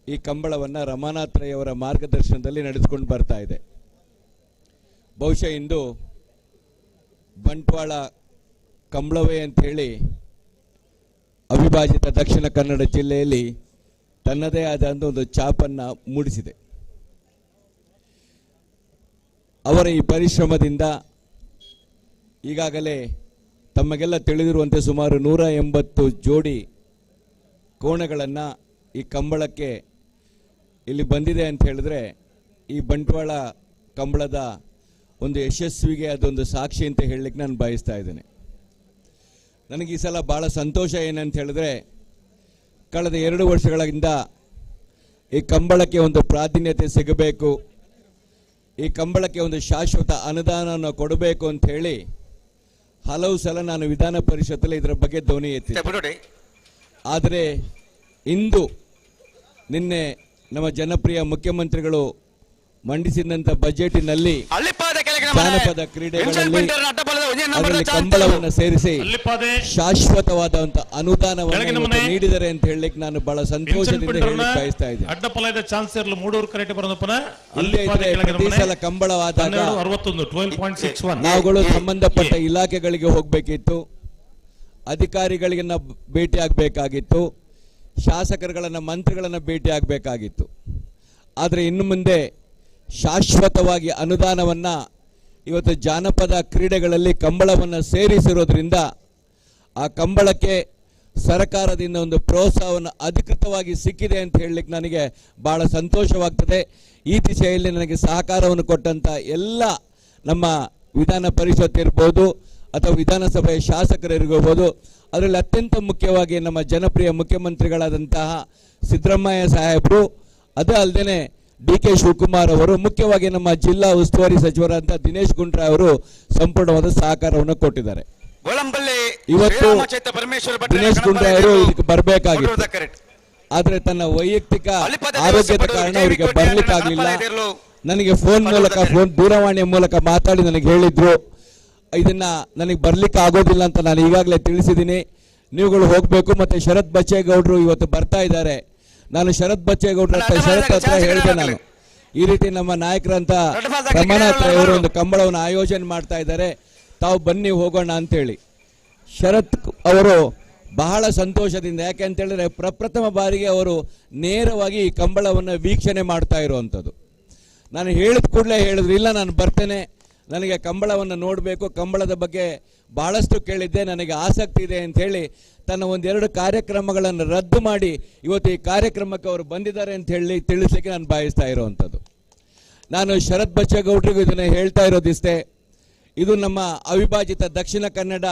[SPEAKER 5] ಈ ಕಂಬಳವನ್ನು ರಮನಾಥ್ ರೈ ಅವರ ಮಾರ್ಗದರ್ಶನದಲ್ಲಿ ನಡೆಸಿಕೊಂಡು ಬರ್ತಾ ಇದೆ. ಬಹುಶಃ ಇಂದು ಬಂಟ್ವಾಳ ಕಂಬಳವೇ ಅಂತ ಹೇಳಿ ಅವಿಭಾಜಿತ ದಕ್ಷಿಣ ಕನ್ನಡ ಜಿಲ್ಲೆಯಲ್ಲಿ ತನ್ನದೇ ಆದ ಒಂದು ಛಾಪನ್ನು ಮೂಡಿಸಿದೆ. ಅವರ ಈ ಪರಿಶ್ರಮದಿಂದ ಈಗಾಗಲೇ ತಮಗೆಲ್ಲ ತಿಳಿದಿರುವಂತೆ ಸುಮಾರು 180 ಜೋಡಿ ಕೋಣಗಳನ್ನು ಈ ಕಂಬಳಕ್ಕೆ ಇಲ್ಲಿ ಬಂದಿದೆ ಅಂತ ಹೇಳಿದ್ರೆ ಈ ಬಂಟ್ವಾಳ ಕಂಬಳದ ಒಂದು ಯಶಸ್ವಿಗೆ ಅದೊಂದು ಸಾಕ್ಷಿ ಅಂತ ಹೇಳಲಿಕ್ಕೆ ನಾನು ಬಯಸ್ತಾ ಇದ್ದೇನೆ. ನನಗೆ ಈ ಸಲ ಭಾಳ ಸಂತೋಷ ಏನಂತ ಹೇಳಿದ್ರೆ, ಕಳೆದ 2 ವರ್ಷಗಳಿಂದ ಈ ಕಂಬಳಕ್ಕೆ ಒಂದು ಪ್ರಾಧಾನ್ಯತೆ ಸಿಗಬೇಕು, ಈ ಕಂಬಳಕ್ಕೆ ಒಂದು ಶಾಶ್ವತ ಅನುದಾನವನ್ನು ಕೊಡಬೇಕು ಅಂತ ಹೇಳಿ ಹಲವು ಸಲ ನಾನು ವಿಧಾನ ಪರಿಷತ್ತಲ್ಲಿ ಇದರ ಬಗ್ಗೆ ಧ್ವನಿ ಎತ್ತಿದ್ದೆ. ಆದರೆ ಇಂದು ನಿನ್ನೆ ನಮ್ಮ ಜನಪ್ರಿಯ ಮುಖ್ಯಮಂತ್ರಿಗಳು ಮಂಡಿಸಿದಂಥ ಬಜೆಟಿನಲ್ಲಿ ಜಾನಪದ ಕ್ರೀಡೆಗಳಲ್ಲಿ ಕಂಬಳವನ್ನು ಸೇರಿಸಿ ಶಾಶ್ವತವಾದ ಅನುದಾನವನ್ನು ನೀಡಿದರೆ ಅಂತ ಹೇಳಲಿಕ್ಕೆ ನಾನು ಬಹಳ ಸಂತೋಷದಿಂದ ಹೇಳಲಿಕ್ಕೆ ಬಯಸ್ತಾ ಇದ್ದೇನೆ.
[SPEAKER 3] ಅಡ್ಡಪಲಯದ ಚಾನ್ಸಲರ್ ಮೂಡೂರು ಕರೆಕ್ಟ್ ಬರೋದಪ್ಪನ
[SPEAKER 5] ಇಲ್ಲೇ ಇದ್ರೆ ಪ್ರತಿ ಸಲ ಕಂಬಳವಾದಾಗ ನಾವುಗಳು ಸಂಬಂಧಪಟ್ಟ ಇಲಾಖೆಗಳಿಗೆ ಹೋಗಬೇಕಿತ್ತು, ಅಧಿಕಾರಿಗಳಿಗೆ ಭೇಟಿ ಆಗಬೇಕಾಗಿತ್ತು, ಶಾಸಕರುಗಳನ್ನು ಮಂತ್ರಿಗಳನ್ನು ಭೇಟಿ ಆಗಬೇಕಾಗಿತ್ತು. ಆದರೆ ಇನ್ನು ಮುಂದೆ ಶಾಶ್ವತವಾಗಿ ಅನುದಾನವನ್ನು ಇವತ್ತು ಜಾನಪದ ಕ್ರೀಡೆಗಳಲ್ಲಿ ಕಂಬಳವನ್ನು ಸೇರಿಸಿರೋದ್ರಿಂದ ಆ ಕಂಬಳಕ್ಕೆ ಸರ್ಕಾರದಿಂದ ಒಂದು ಪ್ರೋತ್ಸಾಹವನ್ನು ಅಧಿಕೃತವಾಗಿ ಸಿಕ್ಕಿದೆ ಅಂತ ಹೇಳಲಿಕ್ಕೆ ನನಗೆ ಭಾಳ ಸಂತೋಷವಾಗ್ತದೆ. ಈ ದಿಶೆಯಲ್ಲಿ ನನಗೆ ಸಹಕಾರವನ್ನು ಕೊಟ್ಟಂಥ ಎಲ್ಲ ನಮ್ಮ ವಿಧಾನ ಪರಿಷತ್ ಇರ್ಬೋದು ಅಥವಾ ವಿಧಾನಸಭೆಯ ಶಾಸಕರಿರ್ಬೋದು, ಅದರಲ್ಲಿ ಅತ್ಯಂತ ಮುಖ್ಯವಾಗಿ ನಮ್ಮ ಜನಪ್ರಿಯ ಮುಖ್ಯಮಂತ್ರಿಗಳಾದಂತಹ ಸಿದ್ದರಾಮಯ್ಯ ಸಾಹೇಬರು, ಅದೇ ಅಲ್ಲದೆ ಡಿ ಕೆ ಶಿವಕುಮಾರ್ ಅವರು, ಮುಖ್ಯವಾಗಿ ನಮ್ಮ ಜಿಲ್ಲಾ ಉಸ್ತುವಾರಿ ಸಚಿವರಾದಂತಹ ದಿನೇಶ್ ಗುಂಡ್ರಾವ್ ಅವರು ಸಂಪೂರ್ಣವಾದ ಸಹಕಾರವನ್ನು ಕೊಟ್ಟಿದ್ದಾರೆ. ಇವತ್ತು ದಿನೇಶ್ ಗುಂಡ್ರಾವ್ ಅವರು ಇದಕ್ಕೆ ಬರಬೇಕಾಗಿತ್ತು, ಆದರೆ ತನ್ನ ವೈಯಕ್ತಿಕ ಆರೋಗ್ಯದ ಕಾರಣ ಅವರಿಗೆ ಬರ್ಲಿಕ್ಕಾಗಲಿಲ್ಲ. ನನಗೆ ದೂರವಾಣಿಯ ಮೂಲಕ ಮಾತಾಡಿ ನನಗೆ ಹೇಳಿದ್ರು, ಇದನ್ನ ನನಗೆ ಬರ್ಲಿಕ್ಕೆ ಆಗೋದಿಲ್ಲ ಅಂತ ನಾನು ಈಗಾಗಲೇ ತಿಳಿಸಿದ್ದೀನಿ, ನೀವುಗಳು ಹೋಗಬೇಕು. ಮತ್ತೆ ಶರತ್ ಬಚ್ಚೇಗೌಡರು ಇವತ್ತು ಬರ್ತಾ ಇದ್ದಾರೆ. ನಾನು ಶರತ್ ಬಚ್ಚೇಗೌಡರ ಶರತ್ ಹತ್ರ ಹೇಳಿದೆ, ನಾನು ಈ ರೀತಿ ನಮ್ಮ ನಾಯಕರಂತ ರಮನಾಥ್ ರೈ ಅವರು ಒಂದು ಕಂಬಳವನ್ನು ಆಯೋಜನೆ ಮಾಡ್ತಾ ಇದ್ದಾರೆ, ತಾವು ಬನ್ನಿ ಹೋಗೋಣ ಅಂತೇಳಿ. ಶರತ್ ಅವರು ಬಹಳ ಸಂತೋಷದಿಂದ, ಯಾಕೆ ಅಂತ ಹೇಳಿದ್ರೆ ಪ್ರಪ್ರಥಮ ಬಾರಿಗೆ ಅವರು ನೇರವಾಗಿ ಈ ಕಂಬಳವನ್ನು ವೀಕ್ಷಣೆ ಮಾಡ್ತಾ ಇರುವಂಥದ್ದು. ನಾನು ಹೇಳಿದ ಕೂಡಲೇ ಹೇಳಿದ್ರು, ಇಲ್ಲ ನಾನು ಬರ್ತೇನೆ, ನನಗೆ ಕಂಬಳವನ್ನು ನೋಡಬೇಕು, ಕಂಬಳದ ಬಗ್ಗೆ ಬಹಳಷ್ಟು ಕೇಳಿದ್ದೆ, ನನಗೆ ಆಸಕ್ತಿ ಇದೆ ಅಂತ ಹೇಳಿ ತನ್ನ 1-2 ಕಾರ್ಯಕ್ರಮಗಳನ್ನು ರದ್ದು ಮಾಡಿ ಇವತ್ತು ಈ ಕಾರ್ಯಕ್ರಮಕ್ಕೆ ಅವರು ಬಂದಿದ್ದಾರೆ ಅಂತ ಹೇಳಿ ತಿಳಿಸ್ಲಿಕ್ಕೆ ನಾನು ಬಯಸ್ತಾ ಇರುವಂಥದ್ದು. ನಾನು ಶರತ್ ಬಚ್ಚೇಗೌಡರಿಗೂ ಇದನ್ನು ಹೇಳ್ತಾ ಇರೋದಿಷ್ಟೇ, ಇದು ನಮ್ಮ ಅವಿಭಾಜಿತ ದಕ್ಷಿಣ ಕನ್ನಡ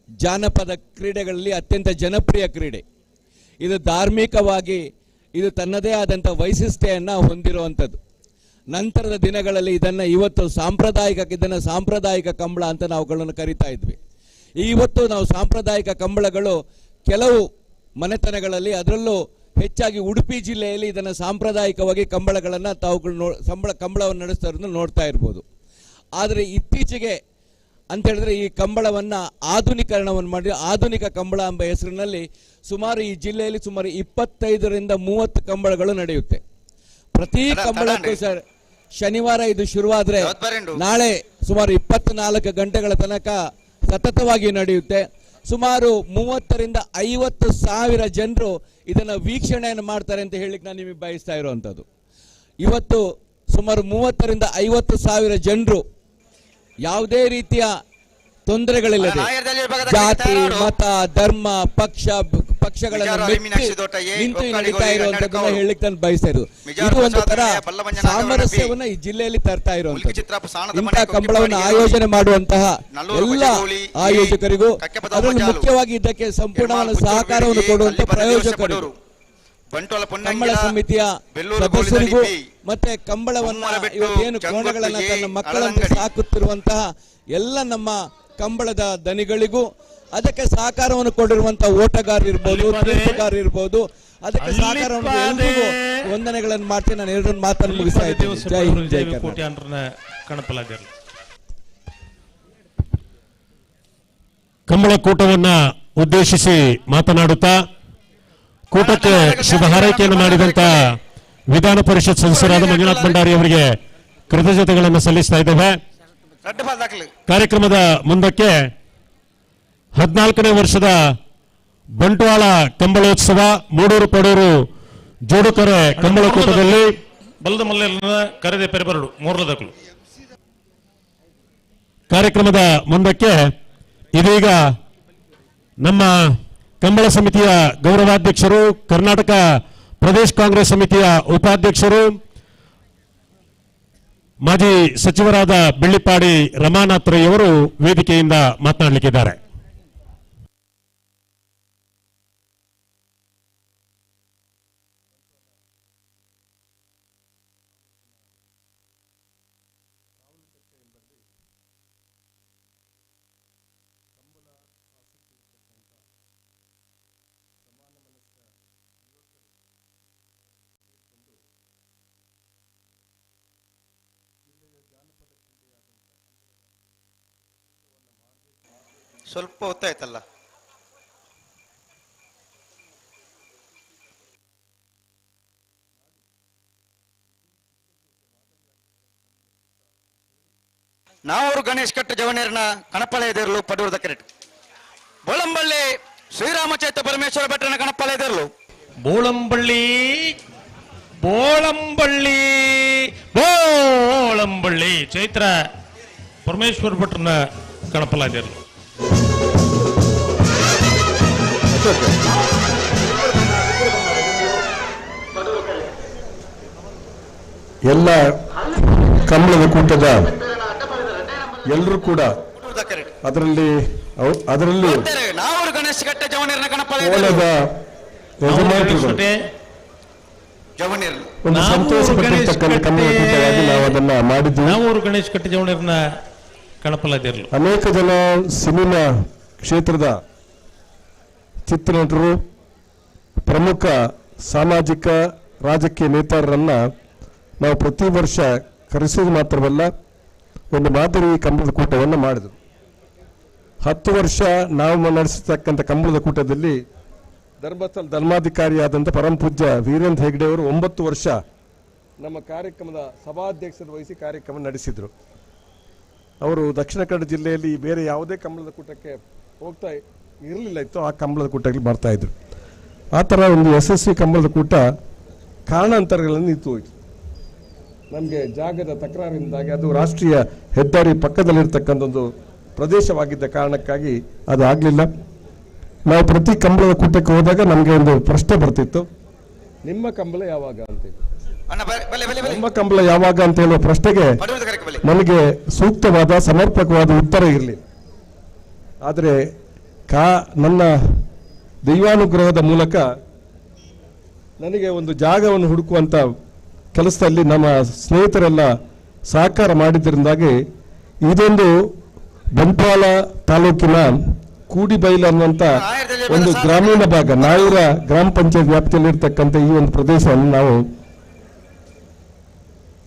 [SPEAKER 5] ಜಾನಪದ ಕ್ರೀಡೆಗಳಲ್ಲಿ ಅತ್ಯಂತ ಜನಪ್ರಿಯ ಕ್ರೀಡೆ. ಇದು ಧಾರ್ಮಿಕವಾಗಿ ಇದು ತನ್ನದೇ ಆದಂಥ ವೈಶಿಷ್ಟ್ಯವನ್ನು ಹೊಂದಿರುವಂಥದ್ದು. ನಂತರದ ದಿನಗಳಲ್ಲಿ ಇವತ್ತು ಸಾಂಪ್ರದಾಯಿಕ ಕಂಬಳ ಅಂತ ನಾವುಗಳನ್ನು ಕರಿತಾ ಇದ್ವಿ. ಇವತ್ತು ನಾವು ಸಾಂಪ್ರದಾಯಿಕ ಕಂಬಳಗಳು ಕೆಲವು ಮನೆತನಗಳಲ್ಲಿ, ಅದರಲ್ಲೂ ಹೆಚ್ಚಾಗಿ ಉಡುಪಿ ಜಿಲ್ಲೆಯಲ್ಲಿ ಇದನ್ನು ಸಾಂಪ್ರದಾಯಿಕವಾಗಿ ಕಂಬಳಗಳನ್ನು ತಾವುಗಳು ಕಂಬಳವನ್ನು ನಡೆಸ್ತಾ ಇರೋದನ್ನ ನೋಡ್ತಾ ಇರ್ಬೋದು. ಆದರೆ ಇತ್ತೀಚೆಗೆ ಅಂತ ಹೇಳಿದ್ರೆ ಈ ಕಂಬಳವನ್ನು ಆಧುನೀಕರಣವನ್ನು ಮಾಡಿ ಆಧುನಿಕ ಕಂಬಳ ಎಂಬ ಹೆಸರಿನಲ್ಲಿ ಸುಮಾರು ಈ ಜಿಲ್ಲೆಯಲ್ಲಿ ಸುಮಾರು 25ರಿಂದ 30 ಕಂಬಳಗಳು ನಡೆಯುತ್ತೆ. ಪ್ರತಿ ಕಂಬಳಕ್ಕೂ ಸರ್ ಶನಿವಾರ ಇದು ಶುರುವಾದ್ರೆ ನಾಳೆ ಸುಮಾರು 24 ಗಂಟೆಗಳ ತನಕ ಸತತವಾಗಿ ನಡೆಯುತ್ತೆ. ಸುಮಾರು 30ರಿಂದ 50 ಸಾವಿರ ಜನರು ಇದನ್ನ ವೀಕ್ಷಣೆಯನ್ನು ಮಾಡ್ತಾರೆ ಅಂತ ಹೇಳಿಕ್ಕೆ ನಾನು ನಿಮಗೆ ಬಯಸ್ತಾ ಇರುವಂತದ್ದು. ಇವತ್ತು ಸುಮಾರು 30ರಿಂದ 50 ಸಾವಿರ ಜನರು ಯಾವುದೇ ರೀತಿಯ ತೊಂದರೆಗಳಿಲ್ಲದೆ ಜಾತಿ, ಮತ, ಧರ್ಮ, ಪಕ್ಷಗಳನ್ನು ನಿಂತು ನಡೀತಾ ಇರುವಂತದ್ದನ್ನ ಹೇಳಿಕ್ಕೆ ನಾನು ಬಯಸ್ತಾ ಇರೋದು. ಇದು ಒಂದು ತರ ಸಾಮರಸ್ಯವನ್ನ ಈ ಜಿಲ್ಲೆಯಲ್ಲಿ ತರ್ತಾ ಇರುವಂತದ್ದು. ಇಂತಹ ಕಂಬಳವನ್ನು ಆಯೋಜನೆ ಮಾಡುವಂತಹ ಎಲ್ಲ ಆಯೋಜಕರಿಗೂ ಅದರಲ್ಲಿ ಮುಖ್ಯವಾಗಿ ಇದಕ್ಕೆ ಸಂಪೂರ್ಣವಾದ ಸಹಕಾರವನ್ನು ಕೊಡುವಂತ ಪ್ರಾಯೋಜಕರಿಗೂ, ಕಂಬಳ ಸಮಿತಿಯ ಸದಸ್ಯರಿಗೂ ಮತ್ತೆ ಕಂಬಳವನ್ನ ಇವತ್ತೇನು ಕೋಣಗಳನ್ನ ತನ್ನ ಮಕ್ಕಳನ್ನು ಸಾಕುತ್ತಿರುವಂತಹ ಎಲ್ಲ ನಮ್ಮ ಕಂಬಳದ ದನಿಗಳಿಗೂ, ಅದಕ್ಕೆ ಸಹಕಾರವನ್ನು ಕೊಟ್ಟಿರುವಂತಹ ಓಟಗಾರರಿರ್ಬೋದು, ತೀರ್ಪುಗಾರರಿರ್ಬೋದು, ಅದಕ್ಕೆ ಸಹಕಾರವನ್ನು ಎಲ್ಲರಿಗೂ ವಂದನೆಗಳನ್ನು ಮಾಡ್ತೀನಿ. ನಾನು ಎರಡನ್ನು ಮಾತನ್ನು ಮುಗಿಸ್ತಾ ಇದ್ದೀನಿ. ಜೈ ಹಿಂದ್, ಜೈ ಕರ್ನಾಟಕ.
[SPEAKER 1] ಕಂಬಳ ಕೂಟವನ್ನ ಉದ್ದೇಶಿಸಿ ಮಾತನಾಡುತ್ತಾ ಕೂಟಕ್ಕೆ ಶುಭ ಹಾರೈಕೆಯನ್ನು ಮಾಡಿದಂತ ವಿಧಾನ ಪರಿಷತ್ ಸದಸ್ಯರಾದ ಮಂಜುನಾಥ್ ಭಂಡಾರಿ ಅವರಿಗೆ ಕೃತಜ್ಞತೆಗಳನ್ನು ಸಲ್ಲಿಸ್ತಾ ಇದ್ದೇವೆ. ಕಾರ್ಯಕ್ರಮದ ಮುಂದಕ್ಕೆ 14ನೇ ವರ್ಷದ ಬಂಟ್ವಾಳ ಕಂಬಳೋತ್ಸವ ಮೂಡೂರು ಪಡೂರು ಜೋಡುಕರೆ ಕಂಬಳ ಕೂಟದಲ್ಲಿ
[SPEAKER 3] ಬಲ್ಲದ ಮಲ್ಲೆಲ್ಲ ಕರೆದೆ ಪೆರಬರಡು ಮೂರಲದಕ್ಕಳು
[SPEAKER 1] ಕಾರ್ಯಕ್ರಮದ ಮುಂದಕ್ಕೆ ಇದೀಗ ನಮ್ಮ ಕಂಬಳ ಸಮಿತಿಯ ಗೌರವಾಧ್ಯಕ್ಷರು, ಕರ್ನಾಟಕ ಪ್ರದೇಶ ಕಾಂಗ್ರೆಸ್ ಸಮಿತಿಯ ಉಪಾಧ್ಯಕ್ಷರು, ಮಾಜಿ ಸಚಿವರಾದ ಬೆಳ್ಳಿಪಾಡಿ ರಮಾನಾಥ್ ರೈ ಅವರು ವೇದಿಕೆಯಿಂದ ಮಾತನಾಡಲಿಕ್ಕಿದ್ದಾರೆ.
[SPEAKER 16] ಸ್ವಲ್ಪ ಹೊತ್ತಾಯ್ತಲ್ಲ. ನಾವೂರು ಗಣೇಶ್ ಕಟ್ಟ ಜವನೇರನ ಕಣಪಾಳೆಯದೇರಲು ಪಡೂರದ ಕೆರೆಟ್ ಬೋಳಂಬಳ್ಳಿ ಶ್ರೀರಾಮಚೈತ್ರ ಪರಮೇಶ್ವರ ಭಟ್ಟನ ಕಣಪಾಳೆಯದೇರಲು
[SPEAKER 3] ಬೋಳಂಬಳ್ಳಿ ಬೋಳಂಬಳ್ಳಿ ಬೋಳಂಬಳ್ಳಿ ಚೈತ್ರ ಪರಮೇಶ್ವರ ಭಟ್ಟನ ಕಣಪಾಳೆಯದೇರಲು
[SPEAKER 4] ಎಲ್ಲ ಕಂಬಳದ ಕೂಟದ ಎಲ್ಲರೂ ಕೂಡ ಅದರಲ್ಲಿ
[SPEAKER 16] ನಾವೂರು ಗಣೇಶ್ ಕಟ್ಟ ಜವನೇರನ
[SPEAKER 4] ಕೋಲದ ಯಜಮಾನರು ಒಂದು ಸಂತೋಷ ಪಟ್ಟಿರ್ತಕ್ಕಂಥ ಕಂಬಳ ಕೂಟವಾಗಿ ನಾವು ಅದನ್ನ ಮಾಡಿದ್ವಿ.
[SPEAKER 3] ನಾವೂರು ಗಣೇಶ್ ಕಟ್ಟ ಜವನೇರನ ಕಣಪಾಳೆಯದೇರಲು
[SPEAKER 4] ಅನೇಕ ಜನ ಸಿನಿಮಾ ಕ್ಷೇತ್ರದ ಚಿತ್ರನಟರು, ಪ್ರಮುಖ ಸಾಮಾಜಿಕ ರಾಜಕೀಯ ನೇತಾರರನ್ನ ನಾವು ಪ್ರತಿ ವರ್ಷ ಕರೆಸೋದು ಮಾತ್ರವಲ್ಲ, ಒಂದು ಮಾದರಿ ಕಂಬಳದ ಕೂಟವನ್ನು ಮಾಡಿದ್ರು. 10 ವರ್ಷ ನಾವು ನಡೆಸತಕ್ಕಂಥ ಕಂಬಳದ ಕೂಟದಲ್ಲಿ ಧರ್ಮಸ್ಥಳ ಧರ್ಮಾಧಿಕಾರಿಯಾದಂಥ ಪರಮ ಪೂಜ್ಯ ವೀರೇಂದ್ರ ಹೆಗ್ಡೆ ಅವರು 9 ವರ್ಷ ನಮ್ಮ ಕಾರ್ಯಕ್ರಮದ ಸಭಾಧ್ಯಕ್ಷರು ವಹಿಸಿ ಕಾರ್ಯಕ್ರಮ ನಡೆಸಿದ್ರು. ಅವರು ದಕ್ಷಿಣ ಕನ್ನಡ ಜಿಲ್ಲೆಯಲ್ಲಿ ಬೇರೆ ಯಾವುದೇ ಕಂಬಳದ ಕೂಟಕ್ಕೆ ಹೋಗ್ತಾ ಇರಲಿಲ್ಲ ಇತ್ತು, ಆ ಕಂಬಳದ ಕೂಟಕ್ಕೆ ಬರ್ತಾ ಇದ್ರು. ಆ ಥರ ಒಂದು ಯಶಸ್ವಿ ಕಂಬಳದ ಕೂಟ ಕಾರಣಾಂತರಗಳನ್ನು ನಿಂತು ಹೋಯಿತು. ನಮಗೆ ಜಾಗದ ತಕರಾರಿಂದಾಗಿ ಅದು ರಾಷ್ಟ್ರೀಯ ಹೆದ್ದಾರಿ ಪಕ್ಕದಲ್ಲಿರ್ತಕ್ಕಂಥ ಒಂದು ಪ್ರದೇಶವಾಗಿದ್ದ ಕಾರಣಕ್ಕಾಗಿ ಅದು ಆಗಲಿಲ್ಲ. ನಾವು ಪ್ರತಿ ಕಂಬಳದ ಕೂಟಕ್ಕೆ ಹೋದಾಗ ನಮಗೆ ಒಂದು ಪ್ರಶ್ನೆ ಬರ್ತಿತ್ತು, ನಿಮ್ಮ ಕಂಬಳ ಯಾವಾಗ ಅಂತ. ನಮ್ಮ ಕಂಬಳ ಯಾವಾಗ ಅಂತ ಹೇಳುವ ಪ್ರಶ್ನೆಗೆ ನನಗೆ ಸೂಕ್ತವಾದ ಸಮರ್ಪಕವಾದ ಉತ್ತರ ಇರಲಿಲ್ಲ. ಆದರೆ ನನ್ನ ದೈವಾನುಗ್ರಹದ ಮೂಲಕ ನನಗೆ ಒಂದು ಜಾಗವನ್ನು ಹುಡುಕುವಂಥ ಕೆಲಸದಲ್ಲಿ ನಮ್ಮ ಸ್ನೇಹಿತರೆಲ್ಲ ಸಹಕಾರ ಮಾಡಿದ್ದರಿಂದಾಗಿ ಇದೊಂದು ಬಂಟ್ವಾಳ ತಾಲೂಕಿನ ಕೂಡಿಬೈಲು ಅನ್ನುವಂಥ ಒಂದು ಗ್ರಾಮೀಣ ಭಾಗ ನಾಯೂರ ಗ್ರಾಮ ಪಂಚಾಯತ್ ವ್ಯಾಪ್ತಿಯಲ್ಲಿ ಇರ್ತಕ್ಕಂಥ ಈ ಒಂದು ಪ್ರದೇಶವನ್ನು ನಾವು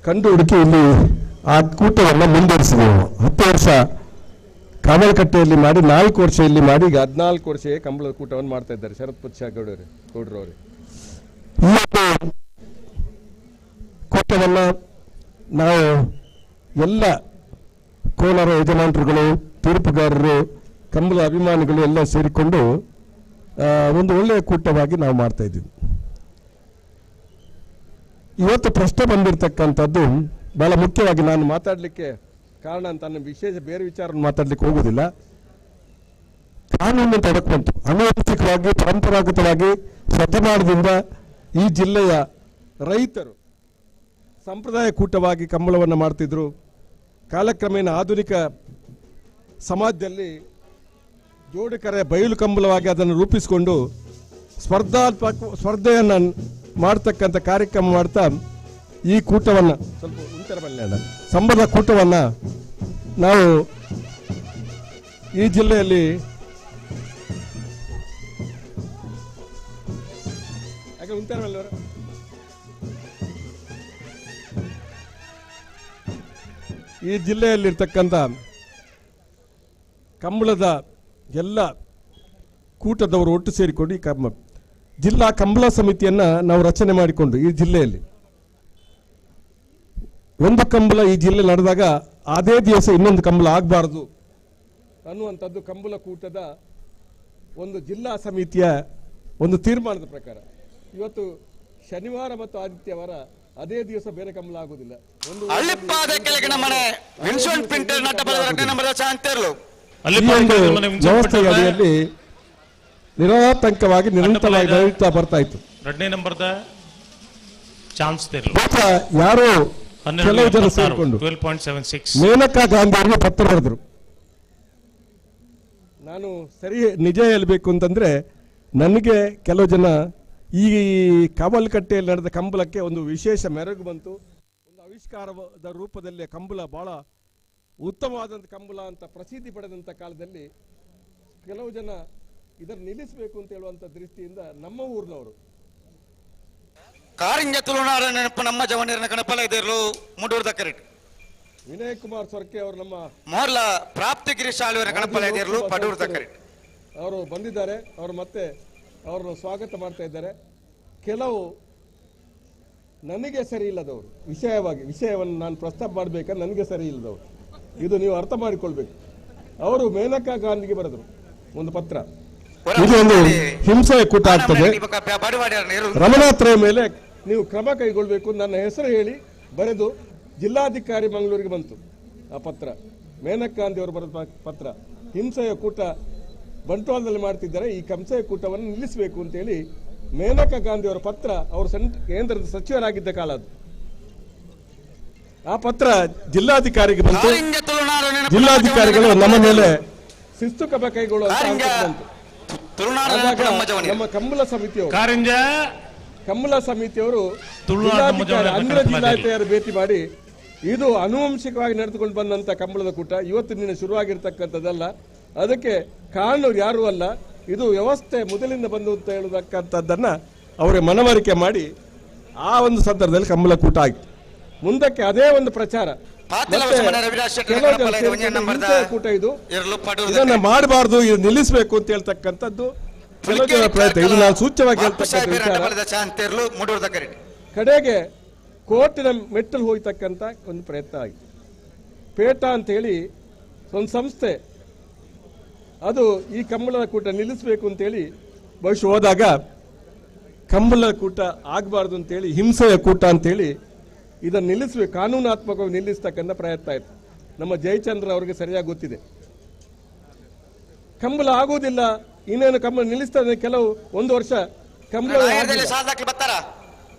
[SPEAKER 4] ಕಂಡು ಹುಡುಕಿ ಇಲ್ಲಿ ಆ ಕೂಟವನ್ನು ಮುಂದುವರಿಸಿದೆವು. 10 ವರ್ಷ ಕಾಮಲಕಟ್ಟೆಯಲ್ಲಿ ಮಾಡಿ 4 ವರ್ಷ ಇಲ್ಲಿ ಮಾಡಿ ಈಗ 14 ವರ್ಷ ಕಂಬಳದ ಕೂಟವನ್ನು ಮಾಡ್ತಾ ಇದ್ದಾರೆ ಶರತ್ ಪುಚ್ಚ ಗೌಡ್ರವರು. ಈ ಒಂದು ಕೂಟವನ್ನು ನಾವು ಎಲ್ಲ ಕೋಲಾರ ಯಜಮಾನರುಗಳು, ತೀರ್ಪುಗಾರರು, ಕಂಬಳ ಅಭಿಮಾನಿಗಳು ಎಲ್ಲ ಸೇರಿಕೊಂಡು ಒಂದು ಒಳ್ಳೆಯ ಕೂಟವಾಗಿ ನಾವು ಮಾಡ್ತಾ ಇದ್ದೀವಿ. ಇವತ್ತು ಪ್ರಶ್ನೆ ಬಂದಿರತಕ್ಕಂಥದ್ದು ಬಹಳ ಮುಖ್ಯವಾಗಿ ನಾನು ಮಾತಾಡಲಿಕ್ಕೆ ಕಾರಣ ಅಂತ ನನ್ನ ವಿಶೇಷ ಬೇರೆ ವಿಚಾರ ಮಾತಾಡ್ಲಿಕ್ಕೆ ಹೋಗುವುದಿಲ್ಲ. ಕಾನೂನು ತೊಡಕು ಬಂತು. ಅನೈತಿಕವಾಗಿ ಪರಂಪರಾಗತವಾಗಿ ಶತಮಾನದಿಂದ ಈ ಜಿಲ್ಲೆಯ ರೈತರು ಸಂಪ್ರದಾಯ ಕೂಟವಾಗಿ ಕಂಬಳವನ್ನು ಮಾಡ್ತಿದ್ರು. ಕಾಲಕ್ರಮೇಣ ಆಧುನಿಕ ಸಮಾಜದಲ್ಲಿ ಜೋಡುಕರೆ ಬಯಲು ಕಂಬಳವಾಗಿ ಅದನ್ನು ರೂಪಿಸಿಕೊಂಡು ಸ್ಪರ್ಧೆಯನ್ನು ಮಾಡ್ತಕ್ಕಂಥ ಕಾರ್ಯಕ್ರಮ ಮಾಡ್ತಾ ಈ ಕೂಟವನ್ನು ಸ್ವಲ್ಪ ಸಂಬಂಧ ಕೂಟವನ್ನು ನಾವು ಈ ಜಿಲ್ಲೆಯಲ್ಲಿ ಈ ಜಿಲ್ಲೆಯಲ್ಲಿರ್ತಕ್ಕಂಥ ಕಂಬಳದ ಎಲ್ಲ ಕೂಟದವರು ಒಟ್ಟು ಸೇರಿಕೊಂಡು ಈ ಜಿಲ್ಲಾ ಕಂಬಳ ಸಮಿತಿಯನ್ನು ನಾವು ರಚನೆ ಮಾಡಿಕೊಂಡು ಈ ಜಿಲ್ಲೆಯಲ್ಲಿ ಒಂದು ಕಂಬಳ ಈ ಜಿಲ್ಲೆ ನಡೆದಾಗ ಅದೇ ದಿವಸ ಇನ್ನೊಂದು ಕಂಬಳ ಆಗಬಾರದು ಅನ್ನುವಂಥದ್ದು ಕಂಬಳ ಕೂಟದ ಒಂದು ಜಿಲ್ಲಾ ಸಮಿತಿಯ ಒಂದು ತೀರ್ಮಾನದ ಪ್ರಕಾರ ಇವತ್ತು ಶನಿವಾರ ಮತ್ತು ಆದಿತ್ಯವಾರ ಅದೇ ದಿವಸ ಬೇರೆ ಕಂಬಳ ಆಗುವುದಿಲ್ಲ. ವ್ಯವಸ್ಥೆಯ ಅಡಿಯಲ್ಲಿ ನಿರಾತಂಕವಾಗಿ ನಿರಂತರವಾಗಿ ನಡೆಯುತ್ತಾ ಬರ್ತಾ ಇತ್ತು. ಯಾರೋ ಕೆಲವು ಜನ ಸೇರಿಕೊಂಡು ಮೇನಕಾ ಗಾಂಧಿ ಅವರಿಗೆ ಪತ್ರ ಬರೆದ್ರು. ನಾನು ಸರಿ ನಿಜ ಹೇಳಬೇಕು ಅಂತಂದ್ರೆ ನನಗೆ ಕೆಲವು ಜನ ಈ ಕಾವಲಕಟ್ಟೆಯಲ್ಲಿ ನಡೆದ ಕಂಬಳಕ್ಕೆ ಒಂದು ವಿಶೇಷ ಮೆರುಗು ಬಂತು. ಒಂದು ಆವಿಷ್ಕಾರದ ರೂಪದಲ್ಲಿ ಕಂಬಳ ಬಹಳ ಉತ್ತಮವಾದಂಥ ಕಂಬಳ ಅಂತ ಪ್ರಸಿದ್ಧಿ ಪಡೆದಂಥ ಕಾಲದಲ್ಲಿ ಕೆಲವು ಜನ ಇದನ್ನು ನಿಲ್ಲಿಸಬೇಕು ಅಂತ ಹೇಳುವಂತ ದೃಷ್ಟಿಯಿಂದ ನಮ್ಮ ಊರಿನವರು
[SPEAKER 16] ಕಾರಿಂಜ ತುಳುನಾಡ ನೆನಪು ನಮ್ಮ ಜವನಿರನ ಕಣಪಲ ಇದಿರಲು ಮುಂಡೂರ್ದ ಕರೆಕ್ಟ್
[SPEAKER 4] ವಿನಯ್ ಕುಮಾರ್ ಸೊರ್ಕೆ ಅವರು ನಮ್ಮ
[SPEAKER 16] ಮೊದಲ ಪ್ರಾಪ್ತಿಗಿರಿ ಶಾಲುವಿನ ಕಣಪಲ ಇದಿರಲು ಪಡೂರ್ದ ಕರೆಕ್ಟ್
[SPEAKER 4] ಅವರು ಬಂದಿದ್ದಾರೆ. ಅವರು ಮತ್ತೆ ಅವರನ್ನು ಸ್ವಾಗತ ಮಾಡ್ತಾ ಇದ್ದಾರೆ. ಕೆಲವು ನನಗೆ ಸರಿ ಇಲ್ಲದವರು ವಿಷಯವನ್ನು ನಾನು ಪ್ರಸ್ತಾಪ ಮಾಡಬೇಕಾದ್ರೆ ನನಗೆ ಸರಿ ಇಲ್ಲದವರು, ಇದು ನೀವು ಅರ್ಥ ಮಾಡಿಕೊಳ್ಬೇಕು. ಅವರು ಮೇನಕಾ ಗಾಂಧಿಗೆ ಬರೆದರು ಒಂದು ಪತ್ರ. ಇದು ಒಂದು ಹಿಂಸೆಯ ಕೂಟ ಆಗ್ತದೆ, ರಮಣಾತ್ರಯ ಮೇಲೆ ನೀವು ಕ್ರಮ ಕೈಗೊಳ್ಳಬೇಕು. ನನ್ನ ಹೆಸರು ಹೇಳಿ ಬರೆದು ಜಿಲ್ಲಾಧಿಕಾರಿ ಮಂಗಳೂರಿಗೆ ಬಂತು ಆ ಪತ್ರ. ಮೇನಕಾ ಗಾಂಧಿ ಅವರು ಬರೆದ ಪತ್ರ. ಹಿಂಸೆಯ ಕೂಟ ಬಂಟ್ವಾಳದಲ್ಲಿ ಮಾಡ್ತಿದ್ದಾರೆ, ಈ ಹಿಂಸೆಯ ಕೂಟವನ್ನು ನಿಲ್ಲಿಸಬೇಕು ಅಂತೇಳಿ ಮೇನಕಾ ಗಾಂಧಿ ಅವರ ಪತ್ರ. ಅವರು ಕೇಂದ್ರದ ಸಚಿವರಾಗಿದ್ದ ಕಾಲ ಅದು. ಆ ಪತ್ರ ಜಿಲ್ಲಾಧಿಕಾರಿಗೆ ಬಂತು. ಜಿಲ್ಲಾಧಿಕಾರಿಗಳು ನಮ್ಮ ಮೇಲೆ ಶಿಸ್ತು ಕ್ರಮ ಕೈಗೊಳ್ಳುವಂತ ನಮ್ಮ ಕಂಬಳ ಸಮಿತಿಯವರು ಅಂದ್ರ ಜಿಲ್ಲಾಧಿಕಾರಿ ಭೇಟಿ ಮಾಡಿ ಇದು ಆನುವಂಶಿಕವಾಗಿ ನಡೆದುಕೊಂಡು ಬಂದಂತ ಕಂಬಳದ ಕೂಟ ಇವತ್ತಿನ ಶುರುವಾಗಿರ್ತಕ್ಕಂಥದ್ದಲ್ಲ, ಅದಕ್ಕೆ ಕಾರಣರು ಯಾರು ಅಲ್ಲ, ಇದು ವ್ಯವಸ್ಥೆ ಮೊದಲಿಂದ ಬಂದು ಅಂತ ಹೇಳತಕ್ಕಂಥದ್ದನ್ನ ಅವರಿಗೆ ಮನವರಿಕೆ ಮಾಡಿ ಆ ಒಂದು ಸಂದರ್ಭದಲ್ಲಿ ಕಂಬಳ ಕೂಟ ಆಯ್ತು. ಮುಂದಕ್ಕೆ ಅದೇ ಒಂದು ಪ್ರಚಾರ ಕೂಟ ಇದು ಇದನ್ನ ಮಾಡಬಾರ್ದು, ಇದು ನಿಲ್ಲಿಸಬೇಕು ಅಂತ ಹೇಳ್ತಕ್ಕಂಥದ್ದು ಕೆಲವು ಜನ ಪ್ರಯತ್ನ. ಇದು ನಾನು ಸೂಚ್ಯವಾಗಿ ಹೇಳ್ತಕ್ಕಂಥ ವಿಚಾರ. ಕಡೆಗೆ ಕೋರ್ಟಿನ ಮೆಟ್ಟಲು ಹೋಗ್ತಕ್ಕಂಥ ಒಂದು ಪ್ರಯತ್ನ ಆಗಿದೆ. ಪೇಟಾ ಅಂತ ಹೇಳಿ ಒಂದು ಸಂಸ್ಥೆ, ಅದು ಈ ಕಂಬಳದ ಕೂಟ ನಿಲ್ಲಿಸಬೇಕು ಅಂತೇಳಿ ಬಹುಶಃ ಹೋದಾಗ ಕಂಬಳದ ಕೂಟ ಆಗಬಾರ್ದು ಅಂತೇಳಿ ಹಿಂಸೆಯ ಕೂಟ ಅಂತೇಳಿ ಇದನ್ನು ನಿಲ್ಲಿಸಬೇಕು, ಕಾನೂನಾತ್ಮಕವಾಗಿ ನಿಲ್ಲಿಸ್ತಕ್ಕಂಥ ಪ್ರಯತ್ನ ಆಯಿತು. ನಮ್ಮ ಜಯಚಂದ್ರ ಅವರಿಗೆ ಸರಿಯಾಗಿ ಗೊತ್ತಿದೆ. ಕಂಬಳ ಆಗುವುದಿಲ್ಲ, ಇನ್ನೇನು ಕಂಬಳ ನಿಲ್ಲಿಸ್ತಾರೆ. ಕೆಲವು ಒಂದು ವರ್ಷ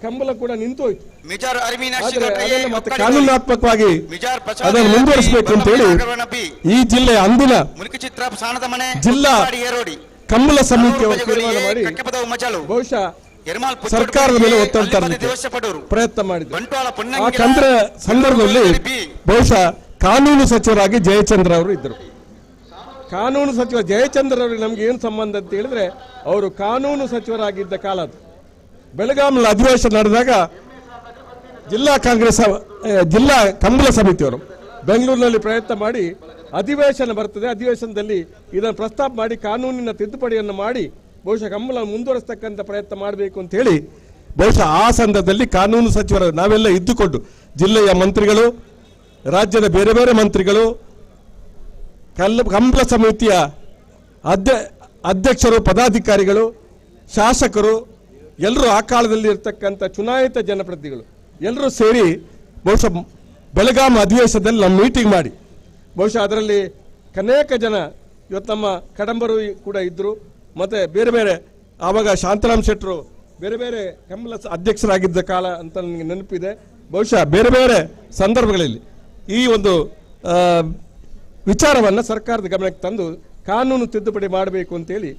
[SPEAKER 4] ಕಂಬಳ ಕೂಡ ನಿಂತು ಹೋಯ್ತು. ಮತ್ತೆ ಕಾನೂನಾತ್ಮಕವಾಗಿ ಅದನ್ನು ಮುಂದುವರಿಸಬೇಕು ಅಂತ ಹೇಳಿ ಈ ಜಿಲ್ಲೆಯ ಅಂದಿನ ಜಿಲ್ಲಾ ಕಂಬಳ ಸಮಿತಿಯವರು ತೀರ್ಮಾನ ಮಾಡಿ ಬಹುಶಃ ಸರ್ಕಾರದ ಮೇಲೆ ಒತ್ತಡ ತರಲಿಕ್ಕೆ ಪ್ರಯತ್ನ ಮಾಡಿದ್ರು. ಆ ಸಂದರ್ಭದಲ್ಲಿ ಬಹುಶಃ ಕಾನೂನು ಸಚಿವರಾಗಿ ಜಯಚಂದ್ರ ಅವರು ಇದ್ದರು. ಕಾನೂನು ಸಚಿವ ಜಯಚಂದ್ರ ಅವರಿಗೆ ನಮ್ಗೆ ಏನು ಸಂಬಂಧ ಅಂತ ಹೇಳಿದ್ರೆ ಅವರು ಕಾನೂನು ಸಚಿವರಾಗಿದ್ದ ಕಾಲ ಅದು. ಬೆಳಗಾವಿಯಲ್ಲಿ ಅಧಿವೇಶನ ನಡೆದಾಗ ಜಿಲ್ಲಾ ಕಾಂಗ್ರೆಸ್ ಜಿಲ್ಲಾ ಕಂಬಳ ಸಮಿತಿಯವರು ಬೆಂಗಳೂರಿನಲ್ಲಿ ಪ್ರಯತ್ನ ಮಾಡಿ ಅಧಿವೇಶನ ಬರ್ತದೆ, ಅಧಿವೇಶನದಲ್ಲಿ ಇದನ್ನು ಪ್ರಸ್ತಾಪ ಮಾಡಿ ಕಾನೂನಿನ ತಿದ್ದುಪಡಿಯನ್ನು ಮಾಡಿ ಬಹುಶಃ ಕಂಬಳ ಮುಂದುವರಿಸ್ತಕ್ಕಂಥ ಪ್ರಯತ್ನ ಮಾಡಬೇಕು ಅಂತ ಹೇಳಿ ಬಹುಶಃ ಆ ಸಂದರ್ಭದಲ್ಲಿ ಕಾನೂನು ಸಚಿವರು ನಾವೆಲ್ಲ ಇದ್ದುಕೊಂಡು ಜಿಲ್ಲೆಯ ಮಂತ್ರಿಗಳು, ರಾಜ್ಯದ ಬೇರೆ ಬೇರೆ ಮಂತ್ರಿಗಳು, ಕಂಬಳ ಸಮಿತಿಯ ಅಧ್ಯಕ್ಷರು, ಪದಾಧಿಕಾರಿಗಳು, ಶಾಸಕರು ಎಲ್ಲರೂ ಆ ಕಾಲದಲ್ಲಿ ಇರ್ತಕ್ಕಂಥ ಚುನಾಯಿತ ಜನಪ್ರತಿನಿಧಿಗಳು ಎಲ್ಲರೂ ಸೇರಿ ಬಹುಶಃ ಬೆಳಗಾವಿ ಅಧಿವೇಶನದಲ್ಲಿ ನಮ್ಮ ಮೀಟಿಂಗ್ ಮಾಡಿ ಬಹುಶಃ ಅದರಲ್ಲಿ ಅನೇಕ ಜನ ಇವತ್ತು ನಮ್ಮ ಕಡಂಬರು ಕೂಡ ಇದ್ದರು, ಮತ್ತೆ ಬೇರೆ ಬೇರೆ ಆವಾಗ ಶಾಂತರಾಮ್ ಶೆಟ್ಟರು ಬೇರೆ ಬೇರೆ ಕಂಬಳ ಅಧ್ಯಕ್ಷರಾಗಿದ್ದ ಕಾಲ ಅಂತ ನನಗೆ ನೆನಪಿದೆ. ಬಹುಶಃ ಬೇರೆ ಬೇರೆ ಸಂದರ್ಭಗಳಲ್ಲಿ ಈ ಒಂದು ವಿಚಾರವನ್ನು ಸರ್ಕಾರದ ಗಮನಕ್ಕೆ ತಂದು ಕಾನೂನು ತಿದ್ದುಪಡಿ ಮಾಡಬೇಕು ಅಂತೇಳಿ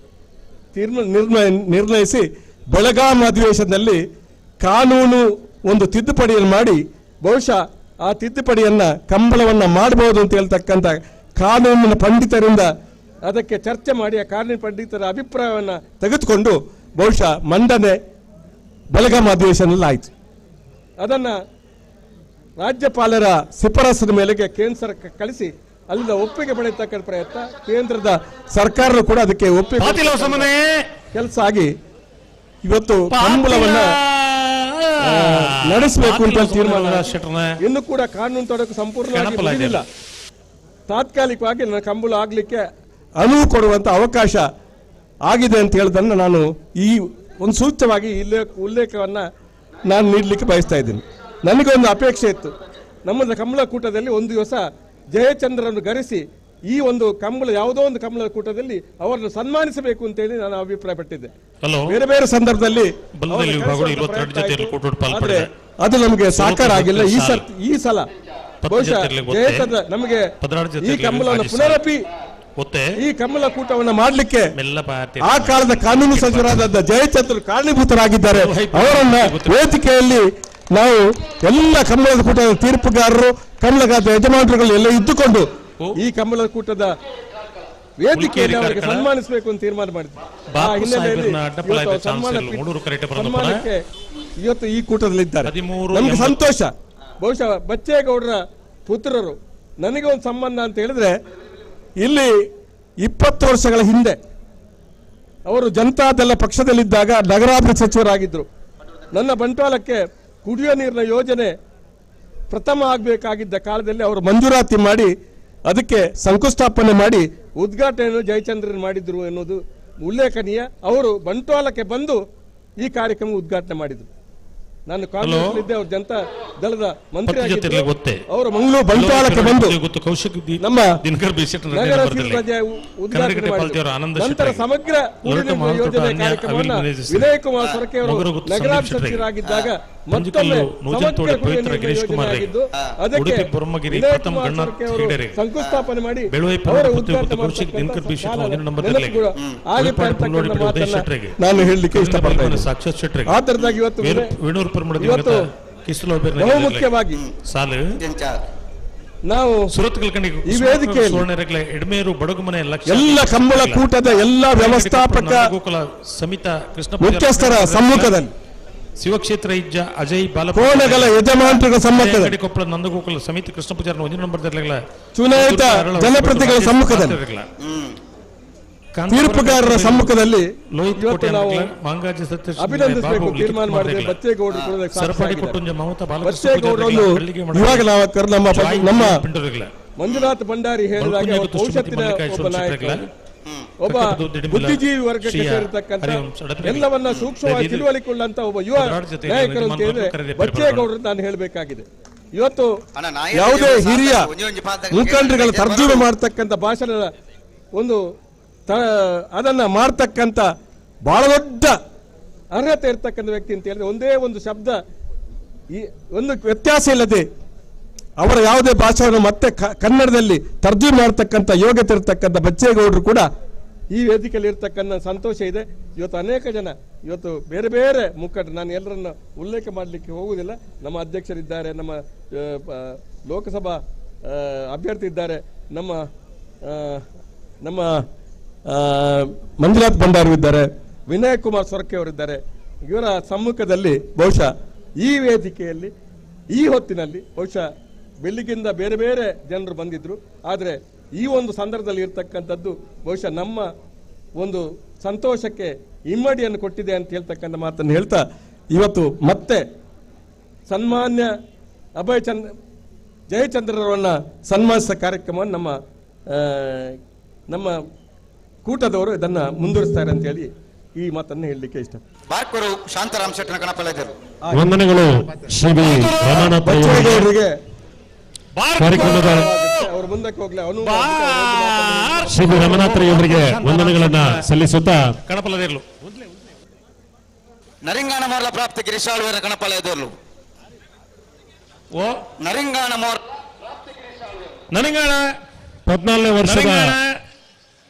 [SPEAKER 4] ನಿರ್ಣಯಿಸಿ ಬೆಳಗಾವಿ ಅಧಿವೇಶನದಲ್ಲಿ ಕಾನೂನು ಒಂದು ತಿದ್ದುಪಡಿಯನ್ನು ಮಾಡಿ ಬಹುಶಃ ಆ ತಿದ್ದುಪಡಿಯನ್ನು ಕಂಬಳವನ್ನು ಮಾಡಬಹುದು ಅಂತ ಹೇಳ್ತಕ್ಕಂಥ ಕಾನೂನಿನ ಪಂಡಿತರಿಂದ ಅದಕ್ಕೆ ಚರ್ಚೆ ಮಾಡಿ ಆ ಕಾನೂನು ಪಂಡಿತರ ಅಭಿಪ್ರಾಯವನ್ನು ತೆಗೆದುಕೊಂಡು ಬಹುಶಃ ಮಂಡನೆ ಬೆಳಗಾವಿ ಅಧಿವೇಶನದಲ್ಲಿ ಆಯಿತು. ಅದನ್ನು ರಾಜ್ಯಪಾಲರ ಶಿಫಾರಸಿನ ಮೇಲೆಗೆ ಕೇಂದ್ರ ಸರ್ಕಾರ ಕಳಿಸಿ ಅಲ್ಲಿಂದ ಒಪ್ಪಿಗೆ ಪಡೆಯತಕ್ಕಂಥ ಪ್ರಯತ್ನ ಕೇಂದ್ರದ ಸರ್ಕಾರ ಕೂಡ ಅದಕ್ಕೆ ಒಪ್ಪಿಗೆ ಕೆಲಸ ಆಗಿ ಇವತ್ತು ಕಂಬಳವನ್ನ ನಡೆಸಬೇಕು ಅಂತ ತೀರ್ಮಾನ. ಇನ್ನು ಕೂಡ ಕಾನೂನು ತೊಡಕು ಸಂಪೂರ್ಣವಾಗಿ ಮುಗಿದಿಲ್ಲ. ತಾತ್ಕಾಲಿಕವಾಗಿ ನನ್ನ ಕಂಬಳ ಆಗ್ಲಿಕ್ಕೆ ಅನುವು ಕೊಡುವಂತ ಅವಕಾಶ ಆಗಿದೆ ಅಂತ ಹೇಳಿದನ್ನು ನಾನು ಈ ಒಂದು ಸೂಚ್ಯವಾಗಿ ಉಲ್ಲೇಖವನ್ನ ನಾನು ನೀಡಲಿಕ್ಕೆ ಬಯಸ್ತಾ ಇದ್ದೀನಿ. ನನಗೊಂದು ಅಪೇಕ್ಷೆ ಇತ್ತು, ನಮ್ಮದು ಕಂಬಳ ಕೂಟದಲ್ಲಿ ಒಂದು ದಿವಸ ಜಯಚಂದ್ರನ್ನು ಗರಿಸಿ ಈ ಒಂದು ಕಂಬಳ ಯಾವುದೋ ಒಂದು ಕಂಬಳದ ಕೂಟದಲ್ಲಿ ಅವರನ್ನು ಸನ್ಮಾನಿಸಬೇಕು ಅಂತ ಹೇಳಿ ನಾನು ಅಭಿಪ್ರಾಯಪಟ್ಟಿದ್ದೆ. ಬೇರೆ ಬೇರೆ ಸಂದರ್ಭದಲ್ಲಿ ಅದು ನಮಗೆ ಸಾಕಾರ ಆಗಿಲ್ಲ. ಈ ಸಲ ಬಹುಶಃ ಜಯಚಂದ್ರ ನಮಗೆ ಈ ಕಂಬಳವನ್ನು ಪುನರಪಿ ಈ ಕಂಬಳ ಕೂಟವನ್ನು ಮಾಡಲಿಕ್ಕೆ ಆ ಕಾಲದ ಕಾನೂನು ಸಚಿವರಾದ ಜಯಚಂದ್ರ ಕಾರಣೀಭೂತರಾಗಿದ್ದಾರೆ. ಅವರನ್ನ ವೇದಿಕೆಯಲ್ಲಿ ನಾವು ಎಲ್ಲ ಕಂಬಳದ ಕೂಟದ ತೀರ್ಪುಗಾರರು, ಕಂಬಳಗಾದ ಯಜಮಾನರುಗಳು ಎಲ್ಲ ಇದ್ದುಕೊಂಡು ಈ ಕಂಬಳದ ಕೂಟದ ವೇದಿಕೆಯಲ್ಲಿ ಅವರಿಗೆ ಸನ್ಮಾನಿಸಬೇಕು ಅಂತ ತೀರ್ಮಾನ ಮಾಡಿದ್ವಿ. ಆ ಹಿನ್ನೆಲೆಯಲ್ಲಿ ಸನ್ಮಾನಕ್ಕೆ ಇವತ್ತು ಈ ಕೂಟದಲ್ಲಿದ್ದಾರೆ. ನಮ್ಗೆ ಸಂತೋಷ. ಬಹುಶಃ ಬಚ್ಚೇಗೌಡರ ಪುತ್ರರು ನನಗೆ ಒಂದು ಸಂಬಂಧ ಅಂತ ಹೇಳಿದ್ರೆ, ಇಲ್ಲಿ 20 ವರ್ಷಗಳ ಹಿಂದೆ ಅವರು ಜನತಾದಳ ಪಕ್ಷದಲ್ಲಿದ್ದಾಗ ನಗರಾಭಿವೃದ್ಧಿ ಸಚಿವರಾಗಿದ್ದರು. ನನ್ನ ಬಂಟ್ವಾಳಕ್ಕೆ ಕುಡಿಯುವ ನೀರಿನ ಯೋಜನೆ ಪ್ರಥಮ ಆಗಬೇಕಾಗಿದ್ದ ಕಾಲದಲ್ಲಿ ಅವರು ಮಂಜೂರಾತಿ ಮಾಡಿ ಅದಕ್ಕೆ ಶಂಕುಸ್ಥಾಪನೆ ಮಾಡಿ ಉದ್ಘಾಟನೆಯನ್ನು ಜಯಚಂದ್ರನ್ ಮಾಡಿದ್ರು ಎನ್ನುವುದು ಉಲ್ಲೇಖನೀಯ. ಅವರು ಬಂಟ್ವಾಳಕ್ಕೆ ಬಂದು ಈ ಕಾರ್ಯಕ್ರಮ ಉದ್ಘಾಟನೆ ಮಾಡಿದ್ರು. ನಾನು ಕಾಂಗ್ರೆಸ್ ಇದ್ದೆ, ಅವರು ಜನತಾ ದಳದ ಮಂತ್ರಿ ಅವರು ಮಂಗಳೂರು ಬಂಟ್ವಾಳಕ್ಕೆ ಬಂದು ನಮ್ಮ ಉದ್ಘಾಟನೆ ಮಾಡಿದ್ರು. ನಂತರ ಸಮಗ್ರ ಯೋಜನೆ ಕಾರ್ಯಕ್ರಮವನ್ನು ವಿನಯ್ ಕುಮಾರ್ ಸೊರಕೆ ಅವರು ನಗರಾಭಿವೃದ್ಧಿ ಸಚಿವರಾಗಿದ್ದಾಗ ಮತ್ತೊಮ್ಮೆ ಸಮಗ್ರ ಯೋಜನೆ ಆಗಿದ್ದು ಅದಕ್ಕೆ ವಿನಯ್ ಕುಮಾರ್ ಸೊರಕೆ ಅವರು ಶಂಕುಸ್ಥಾಪನೆ ಮಾಡಿ ಅವರ ಉದ್ಘಾಟನೆ ನಾನು ಹೇಳಲಿಕ್ಕೆ ಇಷ್ಟಪಡ್ತೇನೆ. ಆದ್ದರಿಂದಾಗಿ ಇವತ್ತು ಬಹುಮುಖ್ಯವಾಗಿ ನಾವು ಈ ವೇದಿಕೆಯಲ್ಲಿ ಎಲ್ಲ ಕಂಬಳ ಕೂಟದ ಎಲ್ಲ ವ್ಯವಸ್ಥಾಪಕ ಮುಖ್ಯಸ್ಥರ ಸಮ್ಮುಖದಲ್ಲಿ
[SPEAKER 3] ಶಿವಕ್ಷೇತ್ರ ಇಜ್ಜ ಅಜಯ್
[SPEAKER 4] ಕೋಣಗಳ ಯಜಮಾನರ ಸಮ್ಮುಖದಲ್ಲಿ
[SPEAKER 3] ಕೊಪ್ಪಳ ನಂದಗೋಕುಲ ಸಮಿತಿ ಕೃಷ್ಣ ಪೂಜಾರ ಒಂದು ನಂಬರ್ದಲ್ಲ
[SPEAKER 4] ಚುನಾಯಿತ ಜನಪ್ರತಿನಿಧಿಗಳ ಸಮ್ಮುಖದಲ್ಲಿ ತೀರ್ಪುಗಾರರ ಸಮ್ಮುಖದಲ್ಲಿ ಅಭಿನಂದಿಸಬೇಕು ತೀರ್ಮಾನ ಮಾಡಿದೆ. ಬಚ್ಚೇಗೌಡರು ಬಚ್ಚೇಗೌಡರನ್ನು ಇವಾಗ ನಮ್ಮ ಮಂಜುನಾಥ್ ಭಂಡಾರಿ ಹೇಳಿದಾಗ ಭವಿಷ್ಯತ್ತಿನ ಒಬ್ಬ ನಾಯಕ, ಒಬ್ಬ ಬುದ್ಧಿಜೀವಿ ವರ್ಗಕ್ಕೆ ಸೇರಿರ್ತಕ್ಕಂಥ ಎಲ್ಲವನ್ನ ಸೂಕ್ಷ್ಮವಾಗಿ ತಿಳುವಳಿಕೊಳ್ಳಂತ ಒಬ್ಬ ಯುವ ನಾಯಕರು ಅಂತ ಹೇಳಿದ್ರೆ ಬಚ್ಚೇಗೌಡರು ನಾನು ಹೇಳಬೇಕಾಗಿದೆ. ಇವತ್ತು ಯಾವುದೇ ಹಿರಿಯ ಮುಖಂಡರುಗಳು ತರ್ಜುಮೆ ಮಾಡತಕ್ಕಂಥ ಭಾಷಣದ ಒಂದು ಅದನ್ನ ಮಾಡ್ತಕ್ಕಂಥ ಬಹಳ ದೊಡ್ಡ ಅರ್ಹತೆ ಇರ್ತಕ್ಕಂಥ ವ್ಯಕ್ತಿ ಅಂತ ಹೇಳಿದ್ರೆ ಒಂದೇ ಒಂದು ಶಬ್ದ ಒಂದು ವ್ಯತ್ಯಾಸ ಇಲ್ಲದೆ ಅವರ ಯಾವುದೇ ಭಾಷೆಯನ್ನು ಮತ್ತೆ ಕನ್ನಡದಲ್ಲಿ ತರ್ಜುಮೆ ಮಾಡತಕ್ಕಂಥ ಯೋಗ್ಯತೆ ಇರತಕ್ಕಂಥ ಬಚ್ಚೇಗೌಡರು ಕೂಡ ಈ ವೇದಿಕೆಯಲ್ಲಿ ಇರ್ತಕ್ಕಂಥ ಸಂತೋಷ ಇದೆ. ಇವತ್ತು ಅನೇಕ ಜನ ಇವತ್ತು ಬೇರೆ ಬೇರೆ ಮುಖಂಡರು, ನಾನು ಎಲ್ಲರನ್ನ ಉಲ್ಲೇಖ ಮಾಡಲಿಕ್ಕೆ ಹೋಗುವುದಿಲ್ಲ. ನಮ್ಮ ಅಧ್ಯಕ್ಷರಿದ್ದಾರೆ, ನಮ್ಮ ಲೋಕಸಭಾ ಅಭ್ಯರ್ಥಿ ಇದ್ದಾರೆ, ನಮ್ಮ ನಮ್ಮ ಮಂಜುನಾಥ್ ಭಂಡಾರಿ ಇದ್ದಾರೆ, ವಿನಯ್ ಕುಮಾರ್ ಸೊರಕೆ ಅವರಿದ್ದಾರೆ. ಇವರ ಸಮ್ಮುಖದಲ್ಲಿ ಬಹುಶಃ ಈ ವೇದಿಕೆಯಲ್ಲಿ ಈ ಹೊತ್ತಿನಲ್ಲಿ ಬಹುಶಃ ಬೆಳಿಗ್ಗಿಂದ ಬೇರೆ ಬೇರೆ ಜನರು ಬಂದಿದ್ರು. ಆದರೆ ಈ ಒಂದು ಸಂದರ್ಭದಲ್ಲಿ ಇರ್ತಕ್ಕಂಥದ್ದು ಬಹುಶಃ ನಮ್ಮ ಒಂದು ಸಂತೋಷಕ್ಕೆ ಇಮ್ಮಡಿಯನ್ನು ಕೊಟ್ಟಿದೆ ಅಂತ ಹೇಳ್ತಕ್ಕಂಥ ಮಾತನ್ನು ಹೇಳ್ತಾ, ಇವತ್ತು ಮತ್ತೆ ಸನ್ಮಾನ್ಯ ಜಯಚಂದ್ರರವನ್ನ ಸನ್ಮಾನಿಸಿದ ಕಾರ್ಯಕ್ರಮವನ್ನು ನಮ್ಮ ಕೂಟದವರು ಇದನ್ನ ಮುಂದುವರಿಸ್ತಾರೆ ಅಂತ ಹೇಳಿ ಈ ಮಾತನ್ನು ಹೇಳಲಿಕ್ಕೆ ಇಷ್ಟ.
[SPEAKER 16] ಬಾರ್ಕೂರು ಶಾಂತಾರಾಮ್ ಶೆಟ್ಟನ ಕಣಪಲ್ಲಿದ್ದರು.
[SPEAKER 1] ವಂದನೆಗಳು ಶ್ರೀ ರಮಾನಾಥ್ ಅವರಿಗೆ. ಕಾರ್ಯಕ್ರಮದ
[SPEAKER 4] ಅವರು ಮುಂದಕ್ಕೆ ಹೋಗ್ಲಿ
[SPEAKER 1] ಶ್ರೀ ರಮನಾಥ್ ಅವರಿಗೆ ವಂದನೆಗಳನ್ನ ಸಲ್ಲಿಸುತ್ತಾ
[SPEAKER 3] ಕಣಪಲ್ಲದಿರಲು
[SPEAKER 16] ನರಿಂಗಾಣ ಮೋರ್ಲ ಪ್ರಾಪ್ತಿ ಗಿರಿಶಾಳುವರ ಕಣಪಲ್ಲದಿರಲು.
[SPEAKER 3] ಓ
[SPEAKER 16] ನರಿಂಗಾಣ ಮೋರ್
[SPEAKER 3] ನರಿಂಗಾಣ
[SPEAKER 1] 14ನೇ ವರ್ಷದ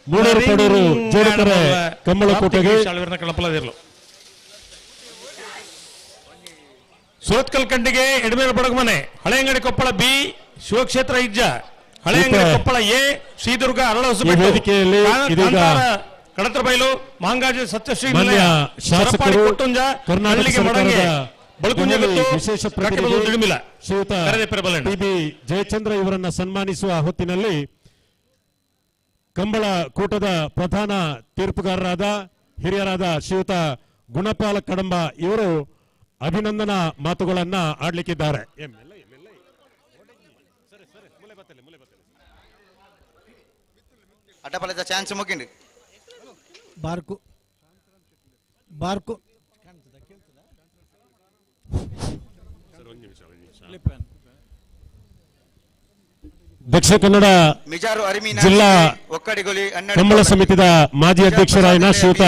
[SPEAKER 1] ಮೂಡೂರು ಪಡೂರು ಜೋಡುಕರೆ ಕಂಬಳಕೋಟೆಗೆ
[SPEAKER 3] ಕಣಪಲ್ಲದಿರಲು. ಸೋತ್ಕಲ್ ಕಂಡಿಗೆ ಎಡಮೇಲೆ ಬಡಗಮನೆ, ಹಳೆಯಂಗಡಿ ಕೊಪ್ಪಳ ಬಿ, ಶಿವಕ್ಷೇತ್ರ ಇಜ್ಜ, ಹಳೆಯಂಗಡಿ ಕೊಪ್ಪಳ ಎ, ಶ್ರೀದುರ್ಗ ಅರಳಹೊಸಬೆಟ್ಟು, ಕಡತ್ರ ಬೈಲು, ಮಾಂಗಾಜಿ ಸತ್ಯಶ್ರೀ
[SPEAKER 1] ಶಾಸಕರು
[SPEAKER 3] ಕರ್ನಾಟಕ ಸರ್ಕಾರದ
[SPEAKER 1] ವಿಶೇಷ ಪ್ರತಿನಿಧಿ ಶ್ರೀಯುತ ಟಿ.ಬಿ. ಜಯಚಂದ್ರ ಇವರನ್ನ ಸನ್ಮಾನಿಸುವ ಹೊತ್ತಿನಲ್ಲಿ ಕಂಬಳ ಕೂಟದ ಪ್ರಧಾನ ತೀರ್ಪುಗಾರರಾದ ಹಿರಿಯರಾದ ಶ್ರೀಯುತ ಗುಣಪಾಲ ಕಡಂಬ ಇವರು ಅಭಿನಂದನಾ ಮಾತುಗಳನ್ನ ಆಡ್ಲಿಕ್ಕಿದ್ದಾರೆ.
[SPEAKER 16] ಅಡ್ಡಪಲ್ಲದ chance ಮುಗಿಂಡಿ
[SPEAKER 12] bark bark
[SPEAKER 1] Dakshina Kannada ಜಿಲ್ಲಾ ಕಂಬಳ ಸಮಿತಿದ ಮಾಜಿ ಅಧ್ಯಕ್ಷರಾಯನ ಶ್ರೀಯುತ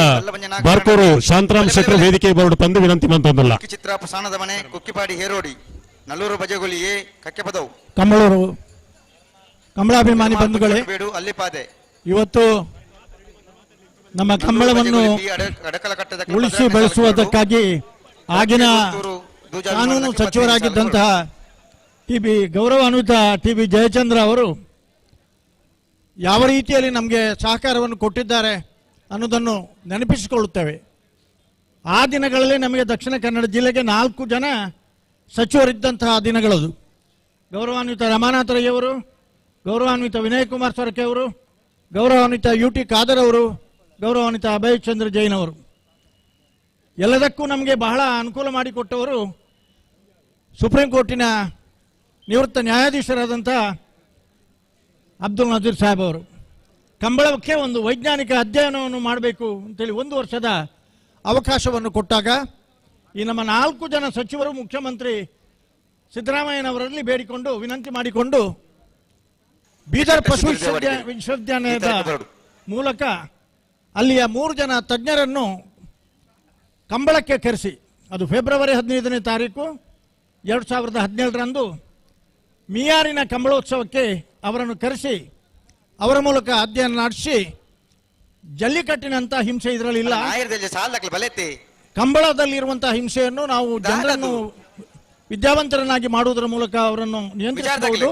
[SPEAKER 1] ಬಾರ್ಕೂರು ಶಾಂತರಾಮ್ ಶೆಟ್ಟರ್ ವೇದಿಕೆ ಬೋರ್ಡ್ ತಂದು ವಿನಂತಿ ಮಂತೊಂದಿಲ್ಲ.
[SPEAKER 16] ಚಿತ್ರ ಪ್ರಸಾನದ ಮನೆ ಕುಕ್ಕಿಪಾಡಿ ಹೇರೋಡಿ ನಲ್ಲೂರು ಬಜೆಗುಲಿಯೇ ಕಕ್ಕೆಪದವು
[SPEAKER 12] ಕಮ್ಮಳೂರು ಕಂಬಳಾಭಿಮಾನಿ ಬಂಧುಗಳೇ,
[SPEAKER 16] ಅಲ್ಲಿಪಾದೆ
[SPEAKER 12] ಇವತ್ತು ನಮ್ಮ ಕಂಬಳವನ್ನು ಉಳಿಸಿ ಬೆಳೆಸುವುದಕ್ಕಾಗಿ ಆಗಿನ ಕಾನೂನು ಸಚಿವರಾಗಿದ್ದಂತಹ ಗೌರವಾನ್ವಿತ ಟಿ.ಬಿ. ಜಯಚಂದ್ರ ಅವರು ಯಾವ ರೀತಿಯಲ್ಲಿ ನಮಗೆ ಸಹಕಾರವನ್ನು ಕೊಟ್ಟಿದ್ದಾರೆ ಅನ್ನೋದನ್ನು ನೆನಪಿಸಿಕೊಳ್ಳುತ್ತೇವೆ. ಆ ದಿನಗಳಲ್ಲಿ ನಮಗೆ ದಕ್ಷಿಣ ಕನ್ನಡ ಜಿಲ್ಲೆಗೆ 4 ಜನ ಸಚಿವರಿದ್ದಂತಹ ದಿನಗಳದು. ಗೌರವಾನ್ವಿತ ರಮಾನಾಥ್ ರೈ ಅವರು, ಗೌರವಾನ್ವಿತ ವಿನಯ್ ಕುಮಾರ್ ಸೊರಕೆ ಅವರು, ಗೌರವಾನ್ವಿತ ಯು.ಟಿ. ಖಾದರ್ ಅವರು, ಗೌರವಾನ್ವಿತ ಅಭಯ್ ಚಂದ್ರ ಜೈನ್ ಅವರು. ಎಲ್ಲದಕ್ಕೂ ನಮಗೆ ಬಹಳ ಅನುಕೂಲ ಮಾಡಿಕೊಟ್ಟವರು ಸುಪ್ರೀಂ ಕೋರ್ಟಿನ ನಿವೃತ್ತ ನ್ಯಾಯಾಧೀಶರಾದಂಥ ಅಬ್ದುಲ್ ನಜೀರ್ ಸಾಹೇಬ್ ಅವರು. ಕಂಬಳಕ್ಕೆ ಒಂದು ವೈಜ್ಞಾನಿಕ ಅಧ್ಯಯನವನ್ನು ಮಾಡಬೇಕು ಅಂತೇಳಿ 1 ವರ್ಷದ ಅವಕಾಶವನ್ನು ಕೊಟ್ಟಾಗ ಈ ನಮ್ಮ 4 ಜನ ಸಚಿವರು ಮುಖ್ಯಮಂತ್ರಿ ಸಿದ್ದರಾಮಯ್ಯನವರಲ್ಲಿ ಬೇಡಿಕೊಂಡು ವಿನಂತಿ ಮಾಡಿಕೊಂಡು ಬೀದರ್ ಪಶು ವಿಶ್ವವಿದ್ಯಾಲಯದ ಮೂಲಕ ಅಲ್ಲಿಯ 3 ಜನ ತಜ್ಞರನ್ನು ಕಂಬಳಕ್ಕೆ ಕರೆಸಿ, ಅದು ಫೆಬ್ರವರಿ 15ನೇ ತಾರೀಕು 2017ರಂದು ಮಿಯಾರಿನ ಕಂಬಳೋತ್ಸವಕ್ಕೆ ಅವರನ್ನು ಕರೆಸಿ ಅವರ ಮೂಲಕ ಅಧ್ಯಯನ ನಡೆಸಿ ಜಲ್ಲಿಕಟ್ಟಿನಂತ ಹಿಂಸೆ ಇದರಲ್ಲಿಲ್ಲ, ಕಂಬಳದಲ್ಲಿರುವಂತಹ ಹಿಂಸೆಯನ್ನು ನಾವು ಜನರನ್ನು ವಿದ್ಯಾವಂತರನ್ನಾಗಿ ಮಾಡುವುದರ ಮೂಲಕ ಅವರನ್ನು ನಿಯಂತ್ರಿಸಬಹುದು.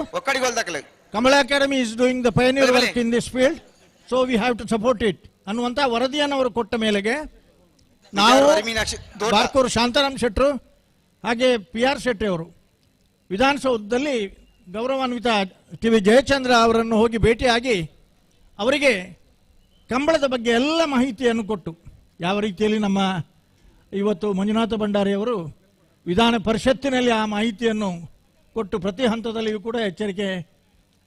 [SPEAKER 12] Kambala academy is doing the pioneer work in this field, so we have to support it ಅನ್ನುವಂತಹ ವರದಿಯನ್ನು ಅವರು ಕೊಟ್ಟ ಮೇಲೆಗೆ ನಾವು ಬಾರ್ಕೂರು ಶಾಂತಾರಾಮ್ ಶೆಟ್ಟರು ಹಾಗೆ PR ಶೆಟ್ಟಿ ಅವರು ವಿಧಾನಸೌಧದಲ್ಲಿ ಗೌರವಾನ್ವಿತ ಟಿ.ಬಿ. ಜಯಚಂದ್ರ ಅವರನ್ನು ಹೋಗಿ ಭೇಟಿಯಾಗಿ ಅವರಿಗೆ ಕಂಬಳದ ಬಗ್ಗೆ ಎಲ್ಲ ಮಾಹಿತಿಯನ್ನು ಕೊಟ್ಟು, ಯಾವ ರೀತಿಯಲ್ಲಿ ನಮ್ಮ ಇವತ್ತು ಮಂಜುನಾಥ ಭಂಡಾರಿ ಅವರು ವಿಧಾನ ಪರಿಷತ್ತಿನಲ್ಲಿ ಆ ಮಾಹಿತಿಯನ್ನು ಕೊಟ್ಟು ಪ್ರತಿ ಹಂತದಲ್ಲಿಯೂ ಕೂಡ ಎಚ್ಚರಿಕೆ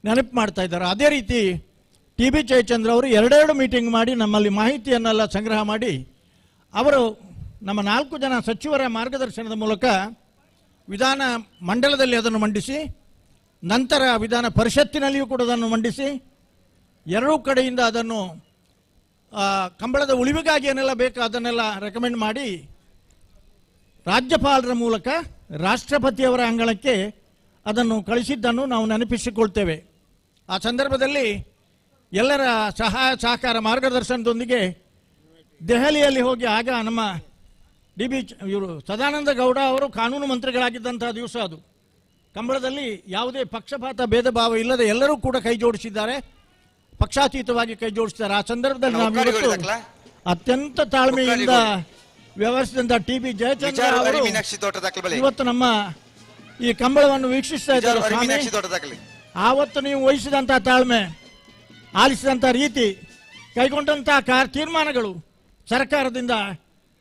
[SPEAKER 12] ನೆನಪು ಮಾಡ್ತಾ ಇದ್ದಾರೆ. ಅದೇ ರೀತಿ ಟಿ.ಬಿ. ಜಯಚಂದ್ರ ಅವರು 2 ಮೀಟಿಂಗ್ ಮಾಡಿ ನಮ್ಮಲ್ಲಿ ಮಾಹಿತಿಯನ್ನೆಲ್ಲ ಸಂಗ್ರಹ ಮಾಡಿ ಅವರು ನಮ್ಮ 4 ಜನ ಸಚಿವರ ಮಾರ್ಗದರ್ಶನದ ಮೂಲಕ ವಿಧಾನ ಮಂಡಲದಲ್ಲಿ ಅದನ್ನು ಮಂಡಿಸಿ, ನಂತರ ವಿಧಾನ ಪರಿಷತ್ತಿನಲ್ಲಿಯೂ ಕೂಡ ಅದನ್ನು ಮಂಡಿಸಿ, 2 ಕಡೆಯಿಂದ ಅದನ್ನು ಕಂಬಳದ ಉಳಿವಿಗಾಗಿ ಏನೆಲ್ಲ ಬೇಕು ಅದನ್ನೆಲ್ಲ ರೆಕಮೆಂಡ್ ಮಾಡಿ ರಾಜ್ಯಪಾಲರ ಮೂಲಕ ರಾಷ್ಟ್ರಪತಿಯವರ ಅಂಗಳಕ್ಕೆ ಅದನ್ನು ಕಳಿಸಿದ್ದನ್ನು ನಾವು ನೆನಪಿಸಿಕೊಳ್ತೇವೆ. ಆ ಸಂದರ್ಭದಲ್ಲಿ ಎಲ್ಲರ ಸಹಾಯ ಸಹಕಾರ ಮಾರ್ಗದರ್ಶನದೊಂದಿಗೆ ದೆಹಲಿಯಲ್ಲಿ ಹೋಗಿ ಆಗ ನಮ್ಮ ಇವರು ಸದಾನಂದ ಗೌಡ ಅವರು ಕಾನೂನು ಮಂತ್ರಿಗಳಾಗಿದ್ದಂತಹ ದಿವಸ ಅದು. ಕಂಬಳದಲ್ಲಿ ಯಾವುದೇ ಪಕ್ಷಪಾತ ಭೇದ ಭಾವ ಇಲ್ಲದೆ ಎಲ್ಲರೂ ಕೂಡ ಕೈ ಜೋಡಿಸಿದ್ದಾರೆ.
[SPEAKER 15] ಪಕ್ಷಾತೀತವಾಗಿ ಕೈ ಜೋಡಿಸ್ತಾರೆ. ಆ ಸಂದರ್ಭದಲ್ಲಿ ನಾವು ಇವತ್ತು ಅತ್ಯಂತ ತಾಳ್ಮೆಯಿಂದ ವ್ಯವಹರಿಸಿದಂತ ಟಿ.ಬಿ. ಜಯಚಂದ್ರ ಅವರು ಇವತ್ತು ನಮ್ಮ ಈ ಕಂಬಳವನ್ನು ವೀಕ್ಷಿಸ್ತಾ ಇದ್ದಾರೆ. ಆವತ್ತು ನೀವು ವಹಿಸಿದಂತಹ ತಾಳ್ಮೆ, ಆಲಿಸಿದಂಥ ರೀತಿ, ಕೈಗೊಂಡಂತಹ ತೀರ್ಮಾನಗಳು ಸರ್ಕಾರದಿಂದ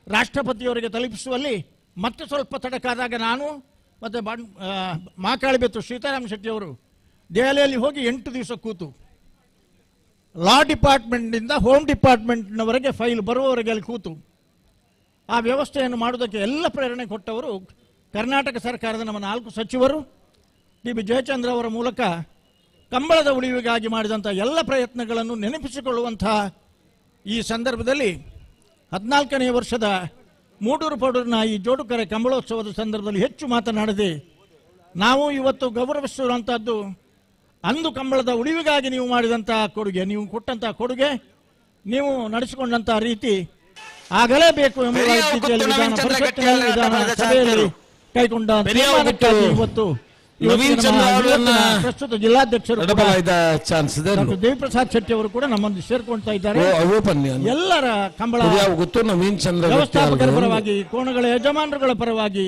[SPEAKER 15] ರಾಷ್ಟ್ರಪತಿಯವರಿಗೆ ತಲುಪಿಸುವಲ್ಲಿ ಮತ್ತೆ ಸ್ವಲ್ಪ ತಡಕಾದಾಗ ನಾನು ಮತ್ತು ಮಾಕಾಳಿಬೆತ್ತು ಸೀತಾರಾಮ ಶೆಟ್ಟಿ ಅವರು ದೆಹಲಿಯಲ್ಲಿ ಹೋಗಿ 8 ದಿವಸ ಕೂತು ಲಾ ಡಿಪಾರ್ಟ್ಮೆಂಟ್ನಿಂದ ಹೋಮ್ ಡಿಪಾರ್ಟ್ಮೆಂಟ್ನವರೆಗೆ ಫೈಲ್ ಬರುವವರೆಗೆ ಅಲ್ಲಿ ಕೂತು ಆ ವ್ಯವಸ್ಥೆಯನ್ನು ಮಾಡುವುದಕ್ಕೆ ಎಲ್ಲ ಪ್ರೇರಣೆ ಕೊಟ್ಟವರು ಕರ್ನಾಟಕ ಸರ್ಕಾರದ ನಮ್ಮ 4 ಸಚಿವರು. ಟಿ.ಬಿ. ಜಯಚಂದ್ರ ಅವರ ಮೂಲಕ ಕಂಬಳದ ಉಳಿವಿಗಾಗಿ ಮಾಡಿದಂಥ ಎಲ್ಲ ಪ್ರಯತ್ನಗಳನ್ನು ನೆನಪಿಸಿಕೊಳ್ಳುವಂತಹ ಈ ಸಂದರ್ಭದಲ್ಲಿ 14ನೇ ವರ್ಷದ ಮೂಡೂರು ಪೌಡೂರಿನ ಈ ಜೋಡುಕರೆ ಕಂಬಳೋತ್ಸವದ ಸಂದರ್ಭದಲ್ಲಿ ಹೆಚ್ಚು ಮಾತನಾಡದೆ ನಾವು ಇವತ್ತು ಗೌರವಿಸುವಂಥದ್ದು ಅಂದು ಕಂಬಳದ ಉಳಿವಿಗಾಗಿ ನೀವು ಮಾಡಿದಂತಹ ಕೊಡುಗೆ, ನೀವು ಕೊಟ್ಟಂತಹ ಕೊಡುಗೆ, ನೀವು ನಡೆಸಿಕೊಂಡಂತಹ ರೀತಿ ಆಗಲೇಬೇಕು ಎಂಬ ರೀತಿಯಲ್ಲಿ ವಿಧಾನ ಪರಿಷತ್ತಿನ ವಿಧಾನ ಸಭೆಯಲ್ಲಿ ಕೈಗೊಂಡ ತೀರ್ಮಾನಕ್ಕಾಗಿ ಇವತ್ತು ಪ್ರಸ್ತುತ ಜಿಲ್ಲಾಧ್ಯಕ್ಷರು ದೇವಿಪ್ರಸಾದ್ ಶೆಟ್ಟಿ ಅವರು ಕೂಡ ನಮ್ಮೊಂದು ಸೇರ್ಕೊಳ್ತಾ ಇದ್ದಾರೆ. ಎಲ್ಲರ ಕಂಬಳ ವ್ಯವಸ್ಥಾಪಕರ ಪರವಾಗಿ, ಕೋಣಗಳ ಯಜಮಾನರುಗಳ ಪರವಾಗಿ,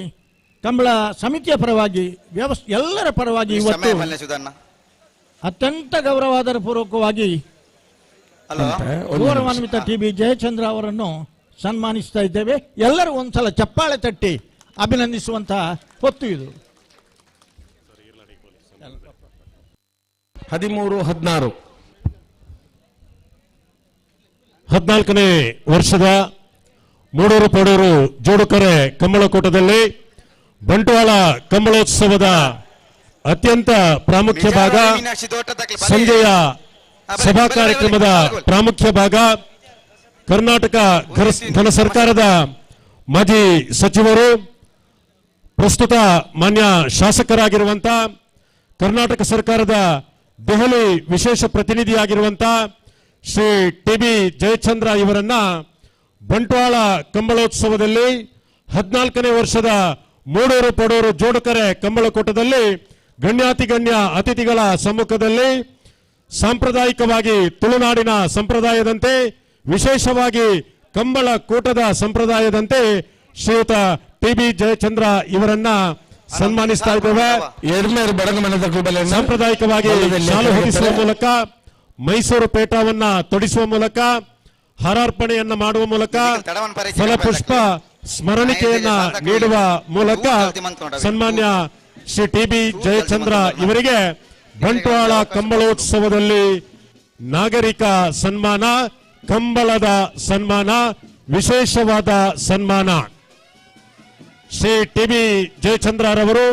[SPEAKER 15] ಕಂಬಳ ಸಮಿತಿಯ ಪರವಾಗಿ, ಎಲ್ಲರ ಪರವಾಗಿ ಇವತ್ತು ಅತ್ಯಂತ ಗೌರವಾದರ ಪೂರ್ವಕವಾಗಿ ಗೌರವಾನ್ವಿತ ಟಿ.ಬಿ. ಜಯಚಂದ್ರ ಅವರನ್ನು ಸನ್ಮಾನಿಸ್ತಾ ಇದ್ದೇವೆ. ಎಲ್ಲರೂ ಒಂದ್ಸಲ ಚಪ್ಪಾಳೆ ತಟ್ಟಿ ಅಭಿನಂದಿಸುವಂತಹ ಹೊತ್ತು ಇದು.
[SPEAKER 1] 13-16 14ನೇ ವರ್ಷದ ಮೂಡೂರು ಪೌಡೂರು ಜೋಡುಕರೆ ಕಂಬಳಕೂಟದಲ್ಲಿ ಬಂಟ್ವಾಳ ಕಂಬಳೋತ್ಸವದ ಅತ್ಯಂತ ಪ್ರಾಮುಖ್ಯ ಭಾಗ, ಸಂಜೆಯ ಸಭಾ ಕಾರ್ಯಕ್ರಮದ ಪ್ರಾಮುಖ್ಯ ಭಾಗ, ಕರ್ನಾಟಕ ಘನ ಸರ್ಕಾರದ ಮಾಜಿ ಸಚಿವರು, ಪ್ರಸ್ತುತ ಮಾನ್ಯ ಶಾಸಕರಾಗಿರುವಂತ, ಕರ್ನಾಟಕ ಸರ್ಕಾರದ ದೆಹಲಿ ವಿಶೇಷ ಪ್ರತಿನಿಧಿಯಾಗಿರುವಂತ ಶ್ರೀ ಟಿ.ಬಿ. ಜಯಚಂದ್ರ ಇವರನ್ನ ಬಂಟ್ವಾಳ ಕಂಬಳೋತ್ಸವದಲ್ಲಿ 14ನೇ ವರ್ಷದ ಮೂಡೂರು ಪಡೂರು ಜೋಡುಕರೆ ಕಂಬಳಕೂಟದಲ್ಲಿ ಗಣ್ಯಾತಿಗಣ್ಯ ಅತಿಥಿಗಳ ಸಮ್ಮುಖದಲ್ಲಿ ಸಾಂಪ್ರದಾಯಿಕವಾಗಿ ತುಳುನಾಡಿನ ಸಂಪ್ರದಾಯದಂತೆ, ವಿಶೇಷವಾಗಿ ಕಂಬಳ ಕೂಟದ ಸಂಪ್ರದಾಯದಂತೆ ಶ್ರೀಯುತ ಟಿ.ಬಿ. ಜಯಚಂದ್ರ ಇವರನ್ನ ಸನ್ಮಾನಿಸ್ತಾ ಇದ್ದೇವೆ. ಸಾಂಪ್ರದಾಯಿಕವಾಗಿ ಶಾಲು ಹೊದಿಸುವ ಮೂಲಕ, ಮೈಸೂರು ಪೇಟವನ್ನ ತೊಡಿಸುವ ಮೂಲಕ, ಹಾರಾರ್ಪಣೆಯನ್ನ ಮಾಡುವ ಮೂಲಕ, ಫಲಪುಷ್ಪ ಸ್ಮರಣಿಕೆಯನ್ನ ನೀಡುವ ಮೂಲಕ ಸನ್ಮಾನ್ಯ ಶ್ರೀ ಟಿ.ಬಿ. ಜಯಚಂದ್ರ ಇವರಿಗೆ ಬಂಟ್ವಾಳ ಕಂಬಳೋತ್ಸವದಲ್ಲಿ ನಾಗರಿಕ ಸನ್ಮಾನ, ಕಂಬಳದ ಸನ್ಮಾನ, ವಿಶೇಷವಾದ ಸನ್ಮಾನ. ಶ್ರೀ ಟಿ.ಬಿ. ಜಯಚಂದ್ರರವರು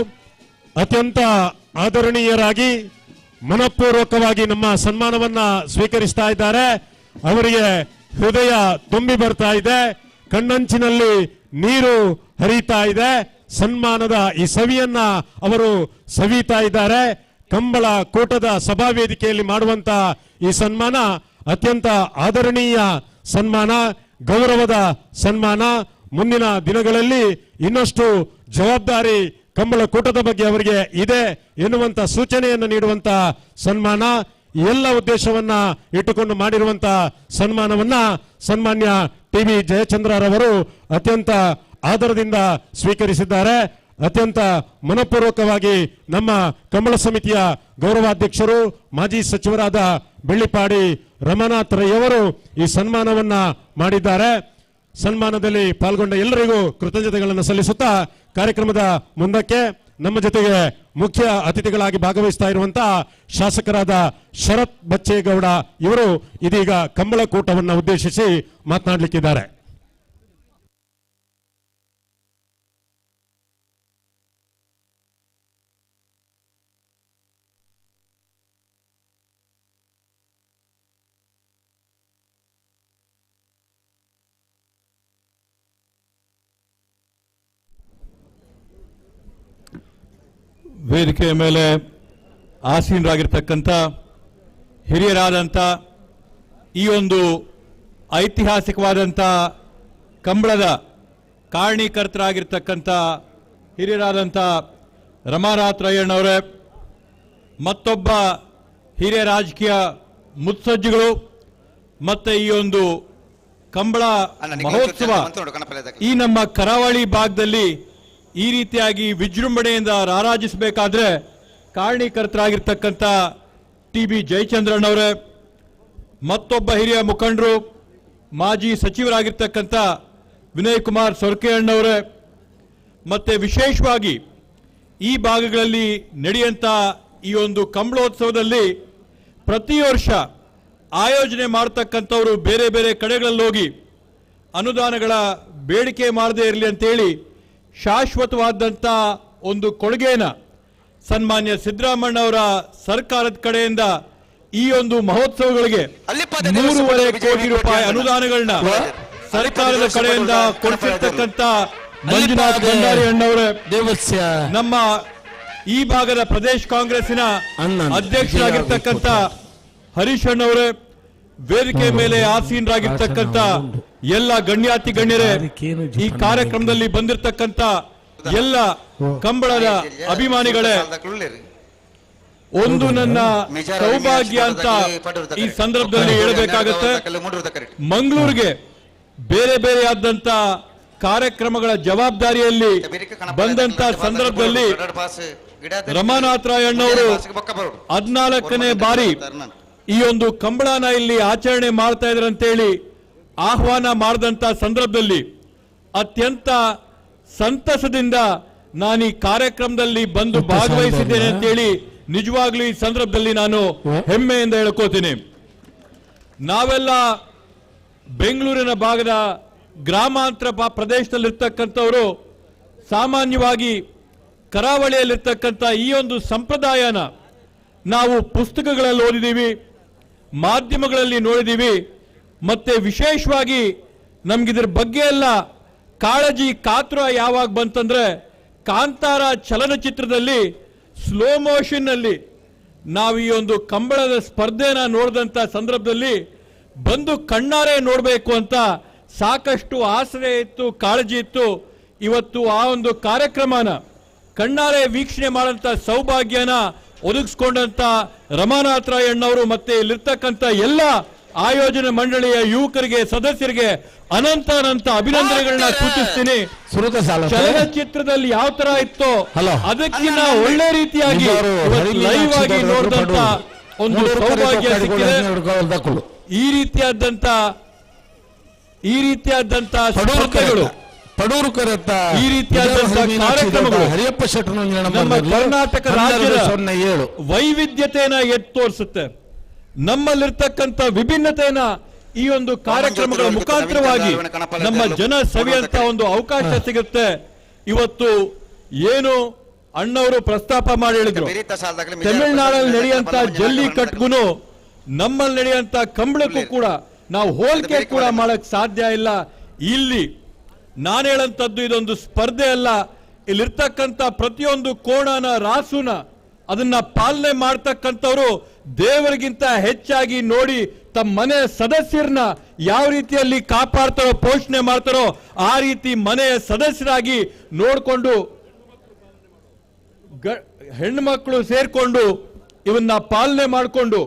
[SPEAKER 1] ಅತ್ಯಂತ ಆದರಣೀಯರಾಗಿ ಮನಪೂರ್ವಕವಾಗಿ ನಮ್ಮ ಸನ್ಮಾನವನ್ನ ಸ್ವೀಕರಿಸ್ತಾ ಇದ್ದಾರೆ. ಅವರಿಗೆ ಹೃದಯ ತುಂಬಿ ಬರ್ತಾ ಇದೆ, ಕಣ್ಣಂಚಿನಲ್ಲಿ ನೀರು ಹರಿತಾ ಇದೆ. ಸನ್ಮಾನದ ಈ ಸವಿಯನ್ನ ಅವರು ಸವಿತಾ ಇದ್ದಾರೆ. ಕಂಬಳ ಕೂಟದ ಸಭಾ ವೇದಿಕೆಯಲ್ಲಿ ಮಾಡುವಂತ ಈ ಸನ್ಮಾನ ಅತ್ಯಂತ ಆದರಣೀಯ ಸನ್ಮಾನ, ಗೌರವದ ಸನ್ಮಾನ. ಮುಂದಿನ ದಿನಗಳಲ್ಲಿ ಇನ್ನಷ್ಟು ಜವಾಬ್ದಾರಿ ಕಂಬಳ ಕೂಟದ ಬಗ್ಗೆ ಅವರಿಗೆ ಇದೆ ಎನ್ನುವಂತ ಸೂಚನೆಯನ್ನು ನೀಡುವಂತ ಸನ್ಮಾನ. ಎಲ್ಲ ಉದ್ದೇಶವನ್ನ ಇಟ್ಟುಕೊಂಡು ಮಾಡಿರುವಂತ ಸನ್ಮಾನವನ್ನ ಸನ್ಮಾನ್ಯ ಟಿ.ಬಿ. ಜಯಚಂದ್ರರವರು ಅತ್ಯಂತ ಆದರದಿಂದ ಸ್ವೀಕರಿಸಿದ್ದಾರೆ. ಅತ್ಯಂತ ಮನಪೂರ್ವಕವಾಗಿ ನಮ್ಮ ಕಂಬಳ ಸಮಿತಿಯ ಗೌರವಾಧ್ಯಕ್ಷರು, ಮಾಜಿ ಸಚಿವರಾದ ಬೆಳ್ಳಿಪಾಡಿ ರಮನಾಥ್ ರೈ ಅವರು ಈ ಸನ್ಮಾನವನ್ನ ಮಾಡಿದ್ದಾರೆ. ಸನ್ಮಾನದಲ್ಲಿ ಪಾಲ್ಗೊಂಡ ಎಲ್ಲರಿಗೂ ಕೃತಜ್ಞತೆಗಳನ್ನು ಸಲ್ಲಿಸುತ್ತಾ ಕಾರ್ಯಕ್ರಮದ ಮುಂದಕ್ಕೆ ನಮ್ಮ ಜೊತೆಗೆ ಮುಖ್ಯ ಅತಿಥಿಗಳಾಗಿ ಭಾಗವಹಿಸ್ತಾ ಇರುವಂತಹ ಶಾಸಕರಾದ ಶರತ್ ಬಚ್ಚೇಗೌಡ ಇವರು ಇದೀಗ ಕಂಬಳ ಕೂಟವನ್ನು ಉದ್ದೇಶಿಸಿ ಮಾತನಾಡಲಿಕ್ಕಿದ್ದಾರೆ.
[SPEAKER 17] ವೇದಿಕೆಯ ಮೇಲೆ ಆಸೀನರಾಗಿರ್ತಕ್ಕಂಥ ಹಿರಿಯರಾದಂಥ ಈ ಒಂದು ಐತಿಹಾಸಿಕವಾದಂಥ ಕಂಬಳದ ಕಾರಣೀಕರ್ತರಾಗಿರ್ತಕ್ಕಂಥ ಹಿರಿಯರಾದಂಥ ರಮಾನಾಥ್ ರೈ ಅಣ್ಣವರೇ, ಮತ್ತೊಬ್ಬ ಹಿರಿಯ ರಾಜಕೀಯ ಮುತ್ಸಜ್ಜಿಗಳು ಮತ್ತೆ ಈ ಒಂದು ಕಂಬಳ ಮಹೋತ್ಸವ ಈ ನಮ್ಮ ಕರಾವಳಿ ಭಾಗದಲ್ಲಿ ಈ ರೀತಿಯಾಗಿ ವಿಜೃಂಭಣೆಯಿಂದ ರಾರಾಜಿಸಬೇಕಾದ್ರೆ ಕಾರಣೀಕರ್ತರಾಗಿರ್ತಕ್ಕಂಥ ಟಿ.ಬಿ. ಜಯಚಂದ್ರಣ್ಣವರೇ, ಮತ್ತೊಬ್ಬ ಹಿರಿಯ ಮುಖಂಡರು ಮಾಜಿ ಸಚಿವರಾಗಿರ್ತಕ್ಕಂಥ ವಿನಯ್ ಕುಮಾರ್ ಸೊರಕೆ ಅಣ್ಣವರೇ, ಮತ್ತೆ ವಿಶೇಷವಾಗಿ ಈ ಭಾಗಗಳಲ್ಲಿ ನಡೆಯುವಂಥ ಈ ಒಂದು ಕಂಬಳೋತ್ಸವದಲ್ಲಿ ಪ್ರತಿ ವರ್ಷ ಆಯೋಜನೆ ಮಾಡತಕ್ಕಂಥವರು ಬೇರೆ ಬೇರೆ ಕಡೆಗಳಲ್ಲಿ ಹೋಗಿ ಅನುದಾನಗಳ ಬೇಡಿಕೆ ಮಾಡದೇ ಇರಲಿ ಅಂತೇಳಿ ಶಾಶ್ವತವಾದಂಥ ಒಂದು ಕೊಡುಗೆನ ಸನ್ಮಾನ್ಯ ಸಿದ್ದರಾಮಣ್ಣವರ ಸರ್ಕಾರದ ಕಡೆಯಿಂದ ಈ ಒಂದು ಮಹೋತ್ಸವಗಳಿಗೆ 3.5 ಕೋಟಿ ರೂಪಾಯಿ ಅನುದಾನಗಳನ್ನ ಸರ್ಕಾರದ ಕಡೆಯಿಂದ ಕೊಡಿಸಿರ್ತಕ್ಕಂಥ ಮಂಜುನಾಥ್ ಭಂಡಾರಿ ಅಣ್ಣವರೇ, ನಮ್ಮ ಈ ಭಾಗದ ಪ್ರದೇಶ ಕಾಂಗ್ರೆಸ್ಸಿನ ಅಧ್ಯಕ್ಷರಾಗಿರ್ತಕ್ಕಂಥ ಹರೀಶ್ ಅಣ್ಣವರೇ, ವೇದಿಕೆ ಮೇಲೆ ಆಸೀನರಾಗಿರ್ತಕ್ಕಂಥ ಎಲ್ಲ ಗಣ್ಯಾತಿ ಗಣ್ಯರೇ, ಈ ಕಾರ್ಯಕ್ರಮದಲ್ಲಿ ಬಂದಿರತಕ್ಕಂಥ ಎಲ್ಲ ಕಂಬಳದ ಅಭಿಮಾನಿಗಳೇ, ಒಂದು ನನ್ನ ಸೌಭಾಗ್ಯ ಅಂತ ಈ ಸಂದರ್ಭದಲ್ಲಿ ಹೇಳಬೇಕಾಗತ್ತೆ. ಮಂಗಳೂರಿಗೆ ಬೇರೆ ಬೇರೆ ಆದಂತ ಕಾರ್ಯಕ್ರಮಗಳ ಜವಾಬ್ದಾರಿಯಲ್ಲಿ ಬಂದಂತ ಸಂದರ್ಭದಲ್ಲಿ ರಮಾನಾಥರಾಯಣ್ಣವರು 14ನೇ ಬಾರಿ ಈ ಒಂದು ಕಂಬಳನ ಇಲ್ಲಿ ಆಚರಣೆ ಮಾಡ್ತಾ ಇದ್ದಾರೆ ಅಂತೇಳಿ ಆಹ್ವಾನ ಮಾಡಿದಂತ ಸಂದರ್ಭದಲ್ಲಿ ಅತ್ಯಂತ ಸಂತಸದಿಂದ ನಾನು ಈ ಕಾರ್ಯಕ್ರಮದಲ್ಲಿ ಬಂದು ಭಾಗವಹಿಸಿದ್ದೇನೆ ಅಂತೇಳಿ ನಿಜವಾಗ್ಲೂ ಈ ಸಂದರ್ಭದಲ್ಲಿ ನಾನು ಹೆಮ್ಮೆಯಿಂದ ಹೇಳ್ಕೋತೀನಿ. ನಾವೆಲ್ಲ ಬೆಂಗಳೂರಿನ ಭಾಗದ ಗ್ರಾಮಾಂತರ ಪ್ರದೇಶದಲ್ಲಿರ್ತಕ್ಕಂಥವರು ಸಾಮಾನ್ಯವಾಗಿ ಕರಾವಳಿಯಲ್ಲಿರ್ತಕ್ಕಂಥ ಈ ಒಂದು ಸಂಪ್ರದಾಯನ ನಾವು ಪುಸ್ತಕಗಳಲ್ಲಿ ಓದಿದ್ದೀವಿ, ಮಾಧ್ಯಮಗಳಲ್ಲಿ ನೋಡಿದ್ದೀವಿ, ಮತ್ತೆ ವಿಶೇಷವಾಗಿ ನಮ್ಗಿದ್ರ ಬಗ್ಗೆ ಎಲ್ಲ ಕಾಳಜಿ ಕಾತುರ ಯಾವಾಗ ಬಂತಂದ್ರೆ ಕಾಂತಾರ ಚಲನಚಿತ್ರದಲ್ಲಿ ಸ್ಲೋ ಮೋಷನ್ ನಲ್ಲಿ ನಾವು ಈ ಒಂದು ಕಂಬಳದ ಸ್ಪರ್ಧೆನ ನೋಡಿದಂತ ಸಂದರ್ಭದಲ್ಲಿ ಬಂದು ಕಣ್ಣಾರೆ ನೋಡಬೇಕು ಅಂತ ಸಾಕಷ್ಟು ಆಸರೆ ಇತ್ತು, ಕಾಳಜಿ ಇತ್ತು. ಇವತ್ತು ಆ ಒಂದು ಕಾರ್ಯಕ್ರಮನ ಕಣ್ಣಾರೆ ವೀಕ್ಷಣೆ ಮಾಡಂತ ಸೌಭಾಗ್ಯನ ಒದಗಿಸ್ಕೊಂಡಂತ ರಮಾನಾಥರಾಯಣ್ಣವರು ಮತ್ತೆ ಇಲ್ಲಿರ್ತಕ್ಕಂಥ ಎಲ್ಲ ಆಯೋಜನೆ ಮಂಡಳಿಯ ಯುವಕರಿಗೆ ಸದಸ್ಯರಿಗೆ ಅನಂತ ಅಭಿನಂದನೆಗಳನ್ನ ಸೂಚಿಸ್ತೀನಿ. ಚಲನಚಿತ್ರದಲ್ಲಿ ಯಾವ ತರ ಇತ್ತೋ ಅದಕ್ಕಿಂತ ಒಳ್ಳೆ ರೀತಿಯಾಗಿ ಲೈವ್ ಆಗಿ ನೋಡಿದಂತ ಒಂದು ಸೌಭಾಗ್ಯ ಸಿಕ್ಕಿದೆ. ಈ ರೀತಿಯಾದಂತ ಸ್ಪರ್ಧೆಗಳು, ಈ ರೀತಿಯಾದಂತ ಕಾರ್ಯಕ್ರಮಗಳು
[SPEAKER 11] ಹರಿಯಪ್ಪ ಶೆಟ್ಟರ್
[SPEAKER 17] ನಮ್ಮ ಕರ್ನಾಟಕ ರಾಜ್ಯದ ವೈವಿಧ್ಯತೆಯನ್ನ ಎತ್ತಿ ತೋರಿಸುತ್ತೆ. ನಮ್ಮಲ್ಲಿರ್ತಕ್ಕಂಥ ವಿಭಿನ್ನತೆಯನ್ನ ಈ ಒಂದು ಕಾರ್ಯಕ್ರಮಗಳ ಮುಖಾಂತರವಾಗಿ ನಮ್ಮ ಜನ ಸವಿಯಂತ ಒಂದು ಅವಕಾಶ ಸಿಗುತ್ತೆ. ಇವತ್ತು ಏನು ಅಣ್ಣವರು ಪ್ರಸ್ತಾಪ ಮಾಡಿ ಹೇಳಿದ್ರು, ತಮಿಳುನಾಡಲ್ಲಿ ನಡೆಯುವಂತ ಜಲ್ಲಿಕಟ್ಗುನು ನಮ್ಮಲ್ಲಿ ನಡೆಯುವಂತ ಕಂಬಳಕ್ಕೂ ಕೂಡ ನಾವು ಹೋಲಿಕೆ ಕೂಡ ಮಾಡಕ್ ಸಾಧ್ಯ ಇಲ್ಲ. ಇಲ್ಲಿ ನಾನು ಹೇಳಂತದ್ದು ಇದೊಂದು ಸ್ಪರ್ಧೆ ಅಲ್ಲ. ಇಲ್ಲಿರ್ತಕ್ಕಂಥ ಪ್ರತಿಯೊಂದು ಕೋಣನ ರಾಸುನ ಅದನ್ನ ಪಾಲನೆ ಮಾಡ್ತಕ್ಕಂಥವ್ರು ದೇವರಿಗಿಂತ ಹೆಚ್ಚಾಗಿ ನೋಡಿ ತಮ್ಮ ಮನೆಯ ಸದಸ್ಯರನ್ನ ಯಾವ ರೀತಿಯಲ್ಲಿ ಕಾಪಾಡ್ತಾರೋ, ಪೋಷಣೆ ಮಾಡ್ತಾರೋ ಆ ರೀತಿ ಮನೆಯ ಸದಸ್ಯರಾಗಿ ನೋಡಿಕೊಂಡು ಹೆಣ್ಣು ಮಕ್ಕಳು ಸೇರ್ಕೊಂಡು ಇವನ್ನ ಪಾಲನೆ ಮಾಡಿಕೊಂಡು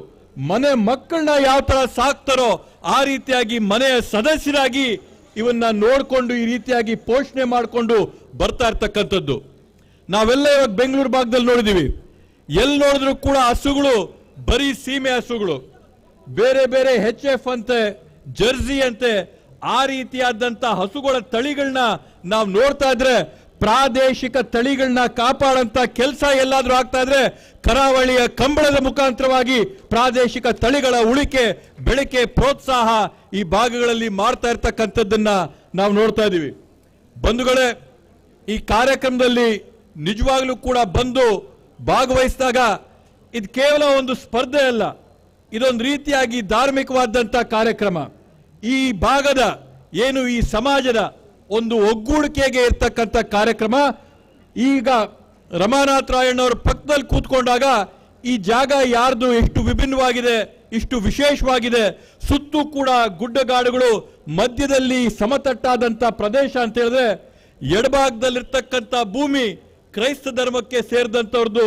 [SPEAKER 17] ಮನೆ ಮಕ್ಕಳನ್ನ ಯಾವ ತರ ಸಾಕ್ತಾರೋ ಆ ರೀತಿಯಾಗಿ ಮನೆಯ ಸದಸ್ಯರಾಗಿ ಇವನ್ನ ನೋಡಿಕೊಂಡು ಈ ರೀತಿಯಾಗಿ ಪೋಷಣೆ ಮಾಡಿಕೊಂಡು ಬರ್ತಾ ಇರ್ತಕ್ಕಂಥದ್ದು. ನಾವೆಲ್ಲ ಇವಾಗ ಬೆಂಗಳೂರು ಭಾಗದಲ್ಲಿ ನೋಡಿದೀವಿ, ಎಲ್ಲಿ ನೋಡಿದ್ರು ಕೂಡ ಹಸುಗಳು ಬರೀ ಸೀಮೆ ಹಸುಗಳು, ಬೇರೆ ಬೇರೆ HF ಅಂತೆ, ಜರ್ಸಿ ಅಂತೆ, ಆ ರೀತಿಯಾದಂತ ಹಸುಗಳ ತಳಿಗಳನ್ನ ನಾವು ನೋಡ್ತಾ ಇದ್ರೆ ಪ್ರಾದೇಶಿಕ ತಳಿಗಳನ್ನ ಕಾಪಾಡಂತ ಕೆಲಸ ಎಲ್ಲಾದ್ರೂ ಆಗ್ತಾ ಇದ್ರೆ ಕರಾವಳಿಯ ಕಂಬಳದ ಮುಖಾಂತರವಾಗಿ ಪ್ರಾದೇಶಿಕ ತಳಿಗಳ ಉಳಿಕೆ ಬೆಳಕೆ ಪ್ರೋತ್ಸಾಹ ಈ ಭಾಗಗಳಲ್ಲಿ ಮಾಡ್ತಾ ಇರ್ತಕ್ಕಂಥದ್ದನ್ನ ನಾವು ನೋಡ್ತಾ ಇದೀವಿ. ಬಂಧುಗಳೇ, ಈ ಕಾರ್ಯಕ್ರಮದಲ್ಲಿ ನಿಜವಾಗ್ಲೂ ಕೂಡ ಬಂದು ಭಾಗವಹಿಸಿದಾಗ ಇದು ಕೇವಲ ಒಂದು ಸ್ಪರ್ಧೆ ಅಲ್ಲ, ಇದೊಂದು ರೀತಿಯಾಗಿ ಧಾರ್ಮಿಕವಾದಂತ ಕಾರ್ಯಕ್ರಮ. ಈ ಭಾಗದ ಏನು ಈ ಸಮಾಜದ ಒಂದು ಒಗ್ಗೂಡಿಕೆಗೆ ಇರ್ತಕ್ಕಂಥ ಕಾರ್ಯಕ್ರಮ. ಈಗ ರಮಾನಾಥರಾಯಣ್ಣವ್ರ ಪಕ್ಕದಲ್ಲಿ ಕೂತ್ಕೊಂಡಾಗ ಈ ಜಾಗ ಯಾರ್ದು ಎಷ್ಟು ವಿಭಿನ್ನವಾಗಿದೆ, ಇಷ್ಟು ವಿಶೇಷವಾಗಿದೆ. ಸುತ್ತೂ ಕೂಡ ಗುಡ್ಡಗಾಡುಗಳು, ಮಧ್ಯದಲ್ಲಿ ಸಮತಟ್ಟಾದಂತ ಪ್ರದೇಶ ಅಂತ ಹೇಳಿದ್ರೆ ಎಡಭಾಗದಲ್ಲಿರ್ತಕ್ಕಂಥ ಭೂಮಿ ಕ್ರೈಸ್ತ ಧರ್ಮಕ್ಕೆ ಸೇರಿದಂಥವ್ರದ್ದು,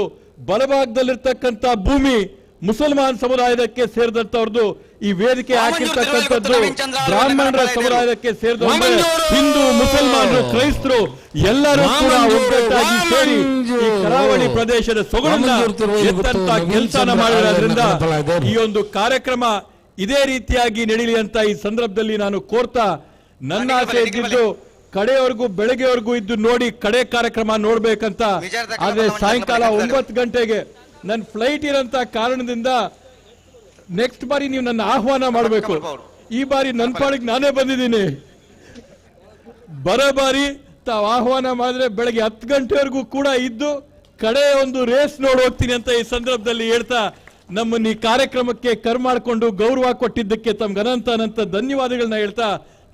[SPEAKER 17] ಬಲಭಾಗದಲ್ಲಿರ್ತಕ್ಕಂಥ ಭೂಮಿ ಮುಸಲ್ಮಾನ್ ಸಮುದಾಯಕ್ಕೆ ಸೇರಿದಂತವ್ರದ್ದು ಈ ವೇದಿಕೆ ಹಾಕಿರ್ತಕ್ಕಂಥದ್ದು ಬ್ರಾಹ್ಮಣರ ಸಮುದಾಯಕ್ಕೆ ಸೇರಿದಂತೆ ಹಿಂದೂ ಮುಸಲ್ಮಾನರು ಕ್ರೈಸ್ತರು ಎಲ್ಲರೂ ಕೂಡ ಒಗ್ಗಟ್ಟಾಗಿ ಸೇರಿ ಈ ಕರಾವಳಿ ಪ್ರದೇಶದ ಸೊಗಡನ್ನ ಎತ್ತಂತ ಕೆಲಸನ ಮಾಡಿರೋದ್ರಿಂದ ಈ ಒಂದು ಕಾರ್ಯಕ್ರಮ ಇದೇ ರೀತಿಯಾಗಿ ನಡೀಲಿ ಅಂತ ಈ ಸಂದರ್ಭದಲ್ಲಿ ನಾನು ಕೋರ್ತಾ, ನನ್ನ ಆಸೆ ಇದ್ದಿದ್ದು ಕಡೆಯವರೆಗೂ ಬೆಳಗ್ಗೆವರೆಗೂ ಇದ್ದು ನೋಡಿ ಕಡೆ ಕಾರ್ಯಕ್ರಮ ನೋಡ್ಬೇಕಂತ. ಆದ್ರೆ ಸಾಯಂಕಾಲ 9 ಗಂಟೆಗೆ ನನ್ನ ಫ್ಲೈಟ್ ಇರೋಂತ ಕಾರಣದಿಂದ ನೆಕ್ಸ್ಟ್ ಬಾರಿ ನೀವು ನನ್ನ ಆಹ್ವಾನ ಮಾಡಬೇಕು. ಈ ಬಾರಿ ನನ್ನ ಪಾಡಿಗೆ ನಾನೇ ಬಂದಿದ್ದೀನಿ. ಬರೋ ಬಾರಿ ತಾವು ಆಹ್ವಾನ ಮಾಡಿದ್ರೆ ಬೆಳಗ್ಗೆ 10 ಗಂಟೆವರೆಗೂ ಕೂಡ ಇದ್ದು ಕಡೆ ಒಂದು ರೇಸ್ ನೋಡಿ ಹೋಗ್ತೀನಿ ಅಂತ ಈ ಸಂದರ್ಭದಲ್ಲಿ ಹೇಳ್ತಾ, ನಮ್ಮನ್ನ ಈ ಕಾರ್ಯಕ್ರಮಕ್ಕೆ ಕರ್ ಮಾಡಿಕೊಂಡು ಗೌರವ ಕೊಟ್ಟಿದ್ದಕ್ಕೆ ತಮ್ಗೆ ಅನಂತ ಧನ್ಯವಾದಗಳನ್ನ ಹೇಳ್ತಾ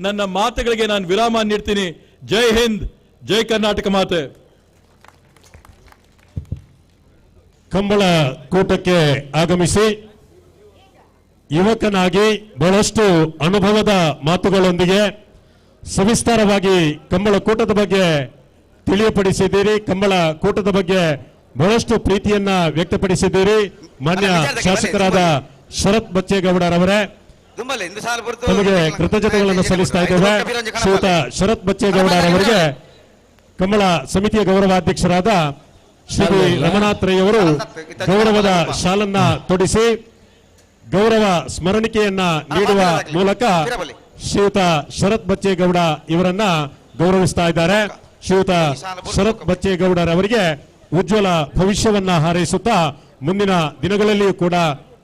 [SPEAKER 17] ನನ್ನ ಮಾತುಗಳಿಗೆ ನಾನು ವಿರಾಮ ನೀಡ್ತೀನಿ. ಜೈ ಹಿಂದ್, ಜೈ ಕರ್ನಾಟಕ ಮಾತೆ.
[SPEAKER 1] ಕಂಬಳ ಕೂಟಕ್ಕೆ ಆಗಮಿಸಿ ಯುವಕನಾಗಿ ಬಹಳಷ್ಟು ಅನುಭವದ ಮಾತುಗಳೊಂದಿಗೆ ಸವಿಸ್ತಾರವಾಗಿ ಕಂಬಳ ಕೂಟದ ಬಗ್ಗೆ ತಿಳಿಯಪಡಿಸಿದ್ದೀರಿ. ಕಂಬಳ ಕೂಟದ ಬಗ್ಗೆ ಬಹಳಷ್ಟು ಪ್ರೀತಿಯನ್ನ ವ್ಯಕ್ತಪಡಿಸಿದ್ದೀರಿ. ಮಾನ್ಯ ಶಾಸಕರಾದ ಶರತ್ ಬಚ್ಚೇಗೌಡರವರೇ, ತಮಗೆ ಕೃತಜ್ಞತೆಗಳನ್ನು ಸಲ್ಲಿಸ್ತಾ ಇದ್ದೇವೆ. ಶ್ರೀಯುತ ಶರತ್ ಬಚ್ಚೇಗೌಡರವರಿಗೆ ಕಂಬಳ ಸಮಿತಿಯ ಗೌರವಾಧ್ಯಕ್ಷರಾದ ಶ್ರೀ ರಮನಾಥ್ ರೈ ಅವರು ಗೌರವದ ಶಾಲನ್ನ ತೊಡಿಸಿ ಗೌರವ ಸ್ಮರಣಿಕೆಯನ್ನ ನೀಡುವ ಮೂಲಕ ಶ್ರೀಯುತ ಶರತ್ ಬಚ್ಚೇಗೌಡ ಇವರನ್ನ ಗೌರವಿಸ್ತಾ ಇದ್ದಾರೆ. ಶ್ರೀಯುತ ಶರತ್ ಬಚ್ಚೇಗೌಡರವರಿಗೆ ಉಜ್ವಲ ಭವಿಷ್ಯವನ್ನ ಹಾರೈಸುತ್ತಾ ಮುಂದಿನ ದಿನಗಳಲ್ಲಿಯೂ ಕೂಡ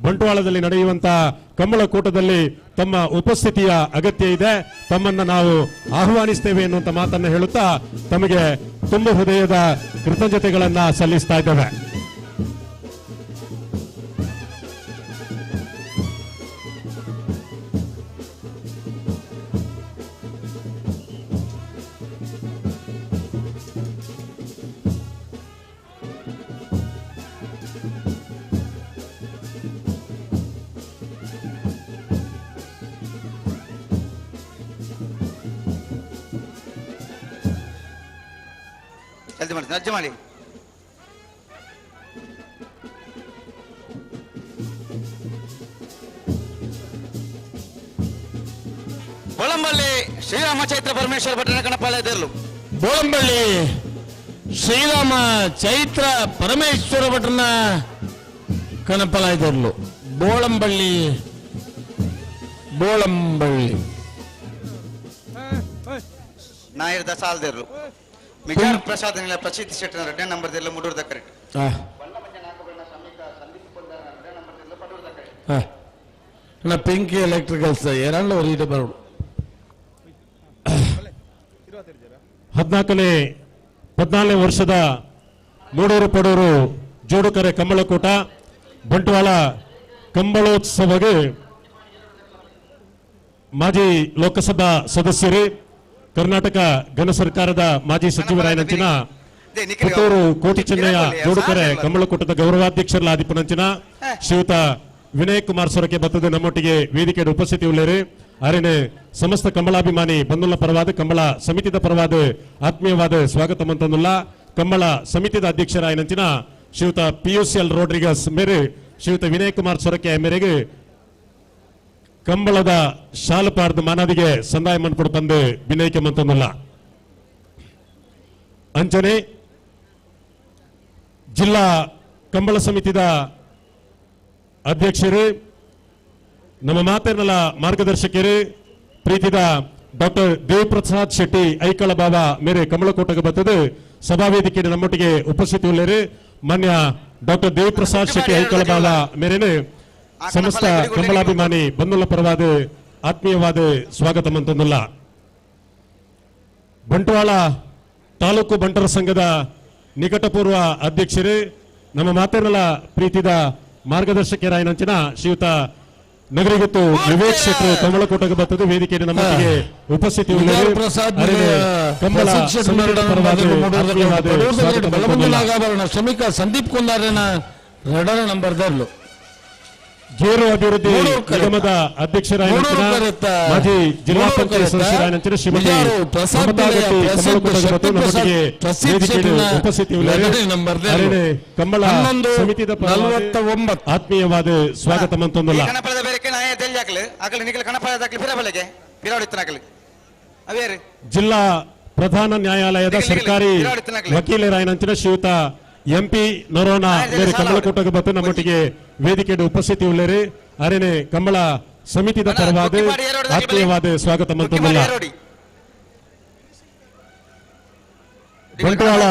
[SPEAKER 1] ಬಂಟ್ವಾಳದಲ್ಲಿ ನಡೆಯುವಂತಹ ಕಂಬಳ ಕೂಟದಲ್ಲಿ ತಮ್ಮ ಉಪಸ್ಥಿತಿಯ ಅಗತ್ಯ ಇದೆ. ತಮ್ಮನ್ನ ನಾವು ಆಹ್ವಾನಿಸ್ತೇವೆ ಎನ್ನುವಂತ ಮಾತನ್ನು ಹೇಳುತ್ತಾ ತಮಗೆ ತುಂಬ ಹೃದಯದ ಕೃತಜ್ಞತೆಗಳನ್ನ ಸಲ್ಲಿಸ್ತಾ ಇದ್ದೇವೆ.
[SPEAKER 16] ಅರ್ಜಿ ಮಾಡಿ ಬೋಳಂಬಳ್ಳಿ ಶ್ರೀರಾಮ ಚೈತ್ರ ಪರಮೇಶ್ವರ ಭಟ್ಟನ ಕಣಪಾಳ್ಯದಲ್ಲೂ
[SPEAKER 11] ಬೋಳಂಬಳ್ಳಿ ಶ್ರೀರಾಮ ಚೈತ್ರ ಪರಮೇಶ್ವರ ಭಟ್ಟನ ಕಣಪಾಳ್ಯದಲ್ಲೂ ಬೋಳಂಬಳ್ಳಿ
[SPEAKER 16] ನಾಯರ್ದ ಸಾಲ್ದೇರ್ಲು ಮಿಜಾರ್ ಪ್ರಸಾದ್ ಪ್ರಸಿದ್ಧ ಶೆಟ್ಟನ 2ನೇ ನಂಬರ್ದೆಲ್ಲ ಮುಡೂರ್ದ ಕರೆಕ್ಟ್
[SPEAKER 11] ಪಿಂಕಿ ಎಲೆಕ್ಟ್ರಿಕಲ್ಸ್ ಎರಡೂ ರೀತಿ ಬರೋದು
[SPEAKER 1] 14ನೇ ವರ್ಷದ ಮೂಡೂರು ಪಡೂರು ಜೋಡುಕರೆ ಕಂಬಳಕೂಟ ಬಂಟ್ವಾಳ ಕಂಬಳೋತ್ಸವಗೆ ಮಾಜಿ ಲೋಕಸಭಾ ಸದಸ್ಯರು ಕರ್ನಾಟಕ ಘನ ಸರ್ಕಾರದ ಮಾಜಿ ಸಚಿವರಾಯನಂಚಿನ ಪುತ್ತೂರು ಕೋಟಿ ಚೆನ್ನಯ್ಯ ಜೋಡುಕರೆ ಕಂಬಳಕೂಟದ ಗೌರವಾಧ್ಯಕ್ಷರ ಆದಿಪನಂಚಿನ ಶ್ರೀಯುತ ವಿನಯ್ ಕುಮಾರ್ ಸೊರಕೆ ಬತ್ತದ ನಮ್ಮೊಟ್ಟಿಗೆ ವೇದಿಕೆಯ ಉಪಸ್ಥಿತಿ ಉಳ್ಳೇರು ಅರೇನೆ ಸಮಸ್ತ ಕಂಬಳಾಭಿಮಾನಿ ಬಂದುಲ್ಲ ಪರವಾದ ಕಂಬಳ ಸಮಿತಿದ ಪರವಾದ ಆತ್ಮೀಯವಾದ ಸ್ವಾಗತ ಮಂತಂದುಲ್ಲ ಕಂಬಳ ಸಮಿತಿದ ಅಧ್ಯಕ್ಷರಾಯನಂಚಿನ ಶ್ರೀಯುತ PUCL ರೋಡ್ರಿಗಸ್ ಮೇರೆ ಶ್ರೀಯುತ ವಿನಯ್ ಕುಮಾರ್ ಸೊರಕೆ ಮೇರೆಗೆ ಕಂಬಳದ ಶಾಲು ಪಾಡ್ದ ಮಾನದಿಗೆ ಸಂದಾಯ ಮನ್ಪಡು ಬಂದು ವಿನಯಕ್ಕೆ ಮಂತಂದುಲ್ಲ ಅಂಚನೆ ಜಿಲ್ಲಾ ಕಂಬಳ ಸಮಿತಿದ ಅಧ್ಯಕ್ಷರು ನಮ್ಮ ಮಾತೇನಲ್ಲ ಮಾರ್ಗದರ್ಶಕರು ಪ್ರೀತಿದ ಡಾಕ್ಟರ್ ದೇವಪ್ರಸಾದ್ ಶೆಟ್ಟಿ ಐಕಳ ಬಾಬಾ ಮೇರೆ ಕಂಬಳಕೋಟಗೆ ಬರ್ತದೆ ಸಭಾ ವೇದಿಕೆಯಲ್ಲಿ ನಮ್ಮೊಟ್ಟಿಗೆ ಉಪಸ್ಥಿತಿ ಉಳ್ಳೇರು ಮಾನ್ಯ ಡಾಕ್ಟರ್ ದೇವಪ್ರಸಾದ್ ಶೆಟ್ಟಿ ಐಕಳ ಬಾಬಾ ಮೇರೆನೆ ಸಮಸ್ತ ಕಂಬಳಾಭಿಮಾನಿ ಬಂದುಲ್ಲ ಪರವಾದ ಆತ್ಮೀಯವಾದ ಸ್ವಾಗತ ಮಂತಂದುಲ್ಲ ಬಂಟ್ವಾಳ ತಾಲೂಕು ಬಂಟರ ಸಂಘದ ನಿಕಟಪೂರ್ವ ಅಧ್ಯಕ್ಷರು ನಮ್ಮ ಮಾತೇನಲ್ಲ ಪ್ರೀತಿದ ಮಾರ್ಗದರ್ಶಕರಾಯನಂಚಿನ ಶ್ರೀಯುತ ನಗರಿಗೊತ್ತು ವಿವೇಕ್ ಶೆಟ್ಟಿ ಕಂಬಳಕೋಟಗೆ ಬರ್ತದೆ ವೇದಿಕೆಯಲ್ಲಿ ನಮ್ಮೊಟ್ಟಿಗೆ ಉಪಸ್ಥಿತಿ
[SPEAKER 11] ಶ್ರಮಿಕ ಸಂದೀಪ್ ಕುಂದಾರನ 2ನೇ ನಂಬರ್ದರ್ಲು
[SPEAKER 1] ಗೇರು ಅಭಿವೃದ್ಧಿ ನಿಗಮದ ಅಧ್ಯಕ್ಷರಾಗಿ ಮಾಜಿ ಜಿಲ್ಲಾ ಪಂಚಾಯತ್ ಸದಸ್ಯರಾಗಿ ಶ್ರೀಮತಿ ಮಮತಾ ಗಟ್ಟಿ ಕಮಲಕೋಟೆ ನಮ್ಮೊಟ್ಟಿಗೆ ವೇದಿಕೆಯಲ್ಲಿ ಉಪಸ್ಥಿತಿ ಕಮಲ ಸಮಿತಿದ ಆತ್ಮೀಯವಾದ ಸ್ವಾಗತ ಮಂತೊಂದಲ್ಲ
[SPEAKER 16] ಕಣಪಳದ ಬೇರೆ ನಾಯ ತೆಲ್ಲಿ ಹಾಕಲು ಹಾಕಲು ನಿಖಿಲ ಕಣಪಳದ ಹಾಕಲು ಫಿರಬಲೆಗೆ ಫಿರಾವಳಿತನ ಹಾಕಲು ಅವೇರಿ
[SPEAKER 1] ಜಿಲ್ಲಾ ಪ್ರಧಾನ ನ್ಯಾಯಾಲಯದ ಸರ್ಕಾರಿ ವಕೀಲರಾಯನಂಚಿನ ಶ್ರೀಯುತ ಎಂಪಿ ನರೋನ ಬೇರೆ ಕಮಲಕೋಟೆಗೆ ಬಂದು ನಮ್ಮೊಟ್ಟಿಗೆ ವೇದಿಕೆಯ ಉಪಸ್ಥಿತಿ ಉಳ್ಳೇರಿ ಅರೇನೆ ಕಮಲ ಸಮಿತಿದ ಪರವಾದ ಆತ್ಮೀಯವಾದ ಸ್ವಾಗತ ಮಂತೊಂದಲ್ಲ ಬಂಟ್ವಾಳ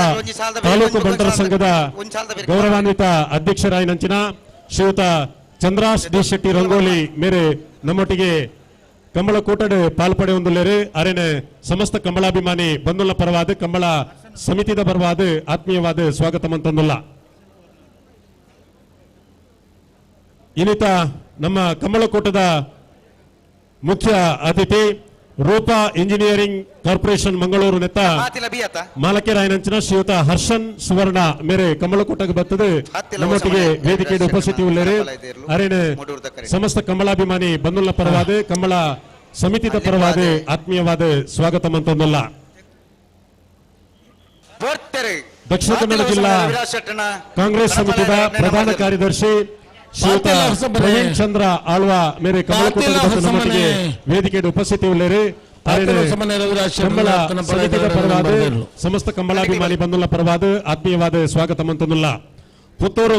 [SPEAKER 1] ತಾಲೂಕು ಬಂಟರ ಸಂಘದ ಗೌರವಾನ್ವಿತ ಅಧ್ಯಕ್ಷರಾಯನಂಚಿನ ಶ್ರೀಯುತ ಚಂದ್ರಾಶ್ ಡಿ ಶೆಟ್ಟಿ ರಂಗೋಲಿ ಮೇರೆ ನಮ್ಮೊಟ್ಟಿಗೆ ಕಮಲಕೋಟೆ ಪಾಲ್ಪಡೆ ಹೊಂದುಳ್ಳೇರಿ ಅರೇನೆ ಸಮಸ್ತ ಕಮಲಾಭಿಮಾನಿ ಬಂಧುಗಳ ಪರವಾದ ಕಮಲ ಸಮಿತಿದ ಪರವಾದ ಆತ್ಮೀಯವಾದ ಸ್ವಾಗತ ಮಂತೊಂದಲ್ಲ ಇನ್ನಿತ ನಮ್ಮ ಕಮಲಕೋಟದ ಮುಖ್ಯ ಅತಿಥಿ ರೂಪಾ ಇಂಜಿನಿಯರಿಂಗ್ ಕಾರ್ಪೊರೇಷನ್ ಮಂಗಳೂರು ನೆತ್ತ ಮಾಲಕೆರಾಯನಂಚಿನ ಶ್ರೀಯುತ ಹರ್ಷನ್ ಸುವರ್ಣ ಮೇರೆ ಕಮಲಕೋಟೆಗೆ ಬರ್ತದೆ ನಮ್ಮೊಟ್ಟಿಗೆ ವೇದಿಕೆಯ ಉಪಸ್ಥಿತಿ ಉಳ್ಳೇರಿ ಅರೇನೆ ಸಮಸ್ತ ಕಮಲಾಭಿಮಾನಿ ಬಂಧುಗಳ ಪರವಾದ ಕಮಲ ಸಮಿತಿದ ಪರವಾದ ಆತ್ಮೀಯವಾದ ಸ್ವಾಗತ ಮಂತೊಂದಲ್ಲ ದಕ್ಷಿಣ ಕನ್ನಡ ಜಿಲ್ಲಾ ಕಾಂಗ್ರೆಸ್ ಸಮಿತಿದ ಪ್ರಧಾನ ಕಾರ್ಯದರ್ಶಿ ಶ್ರೀಯುತ ಪ್ರವೀಣ್ ಚಂದ್ರ ಆಳ್ವ ಮೇರೆ ಕಮಲಕೋಟೆ ನಮ್ಮೊಟ್ಟಿಗೆ ವೇದಿಕೆಯ ಉಪಸ್ಥಿತಿ ಉಳ್ಳೇರಿ ಕಮಲ ಸಮಿತಿದ ಪರವಾದ ಸಮಸ್ತ ಕಮಲಾಭಿಮಾನಿ ಬಂಧುಗಳ ಪರವಾದ ಆತ್ಮೀಯವಾದ ಸ್ವಾಗತ ಮಂತೊಂದಲ್ಲ ಪುತ್ತೂರು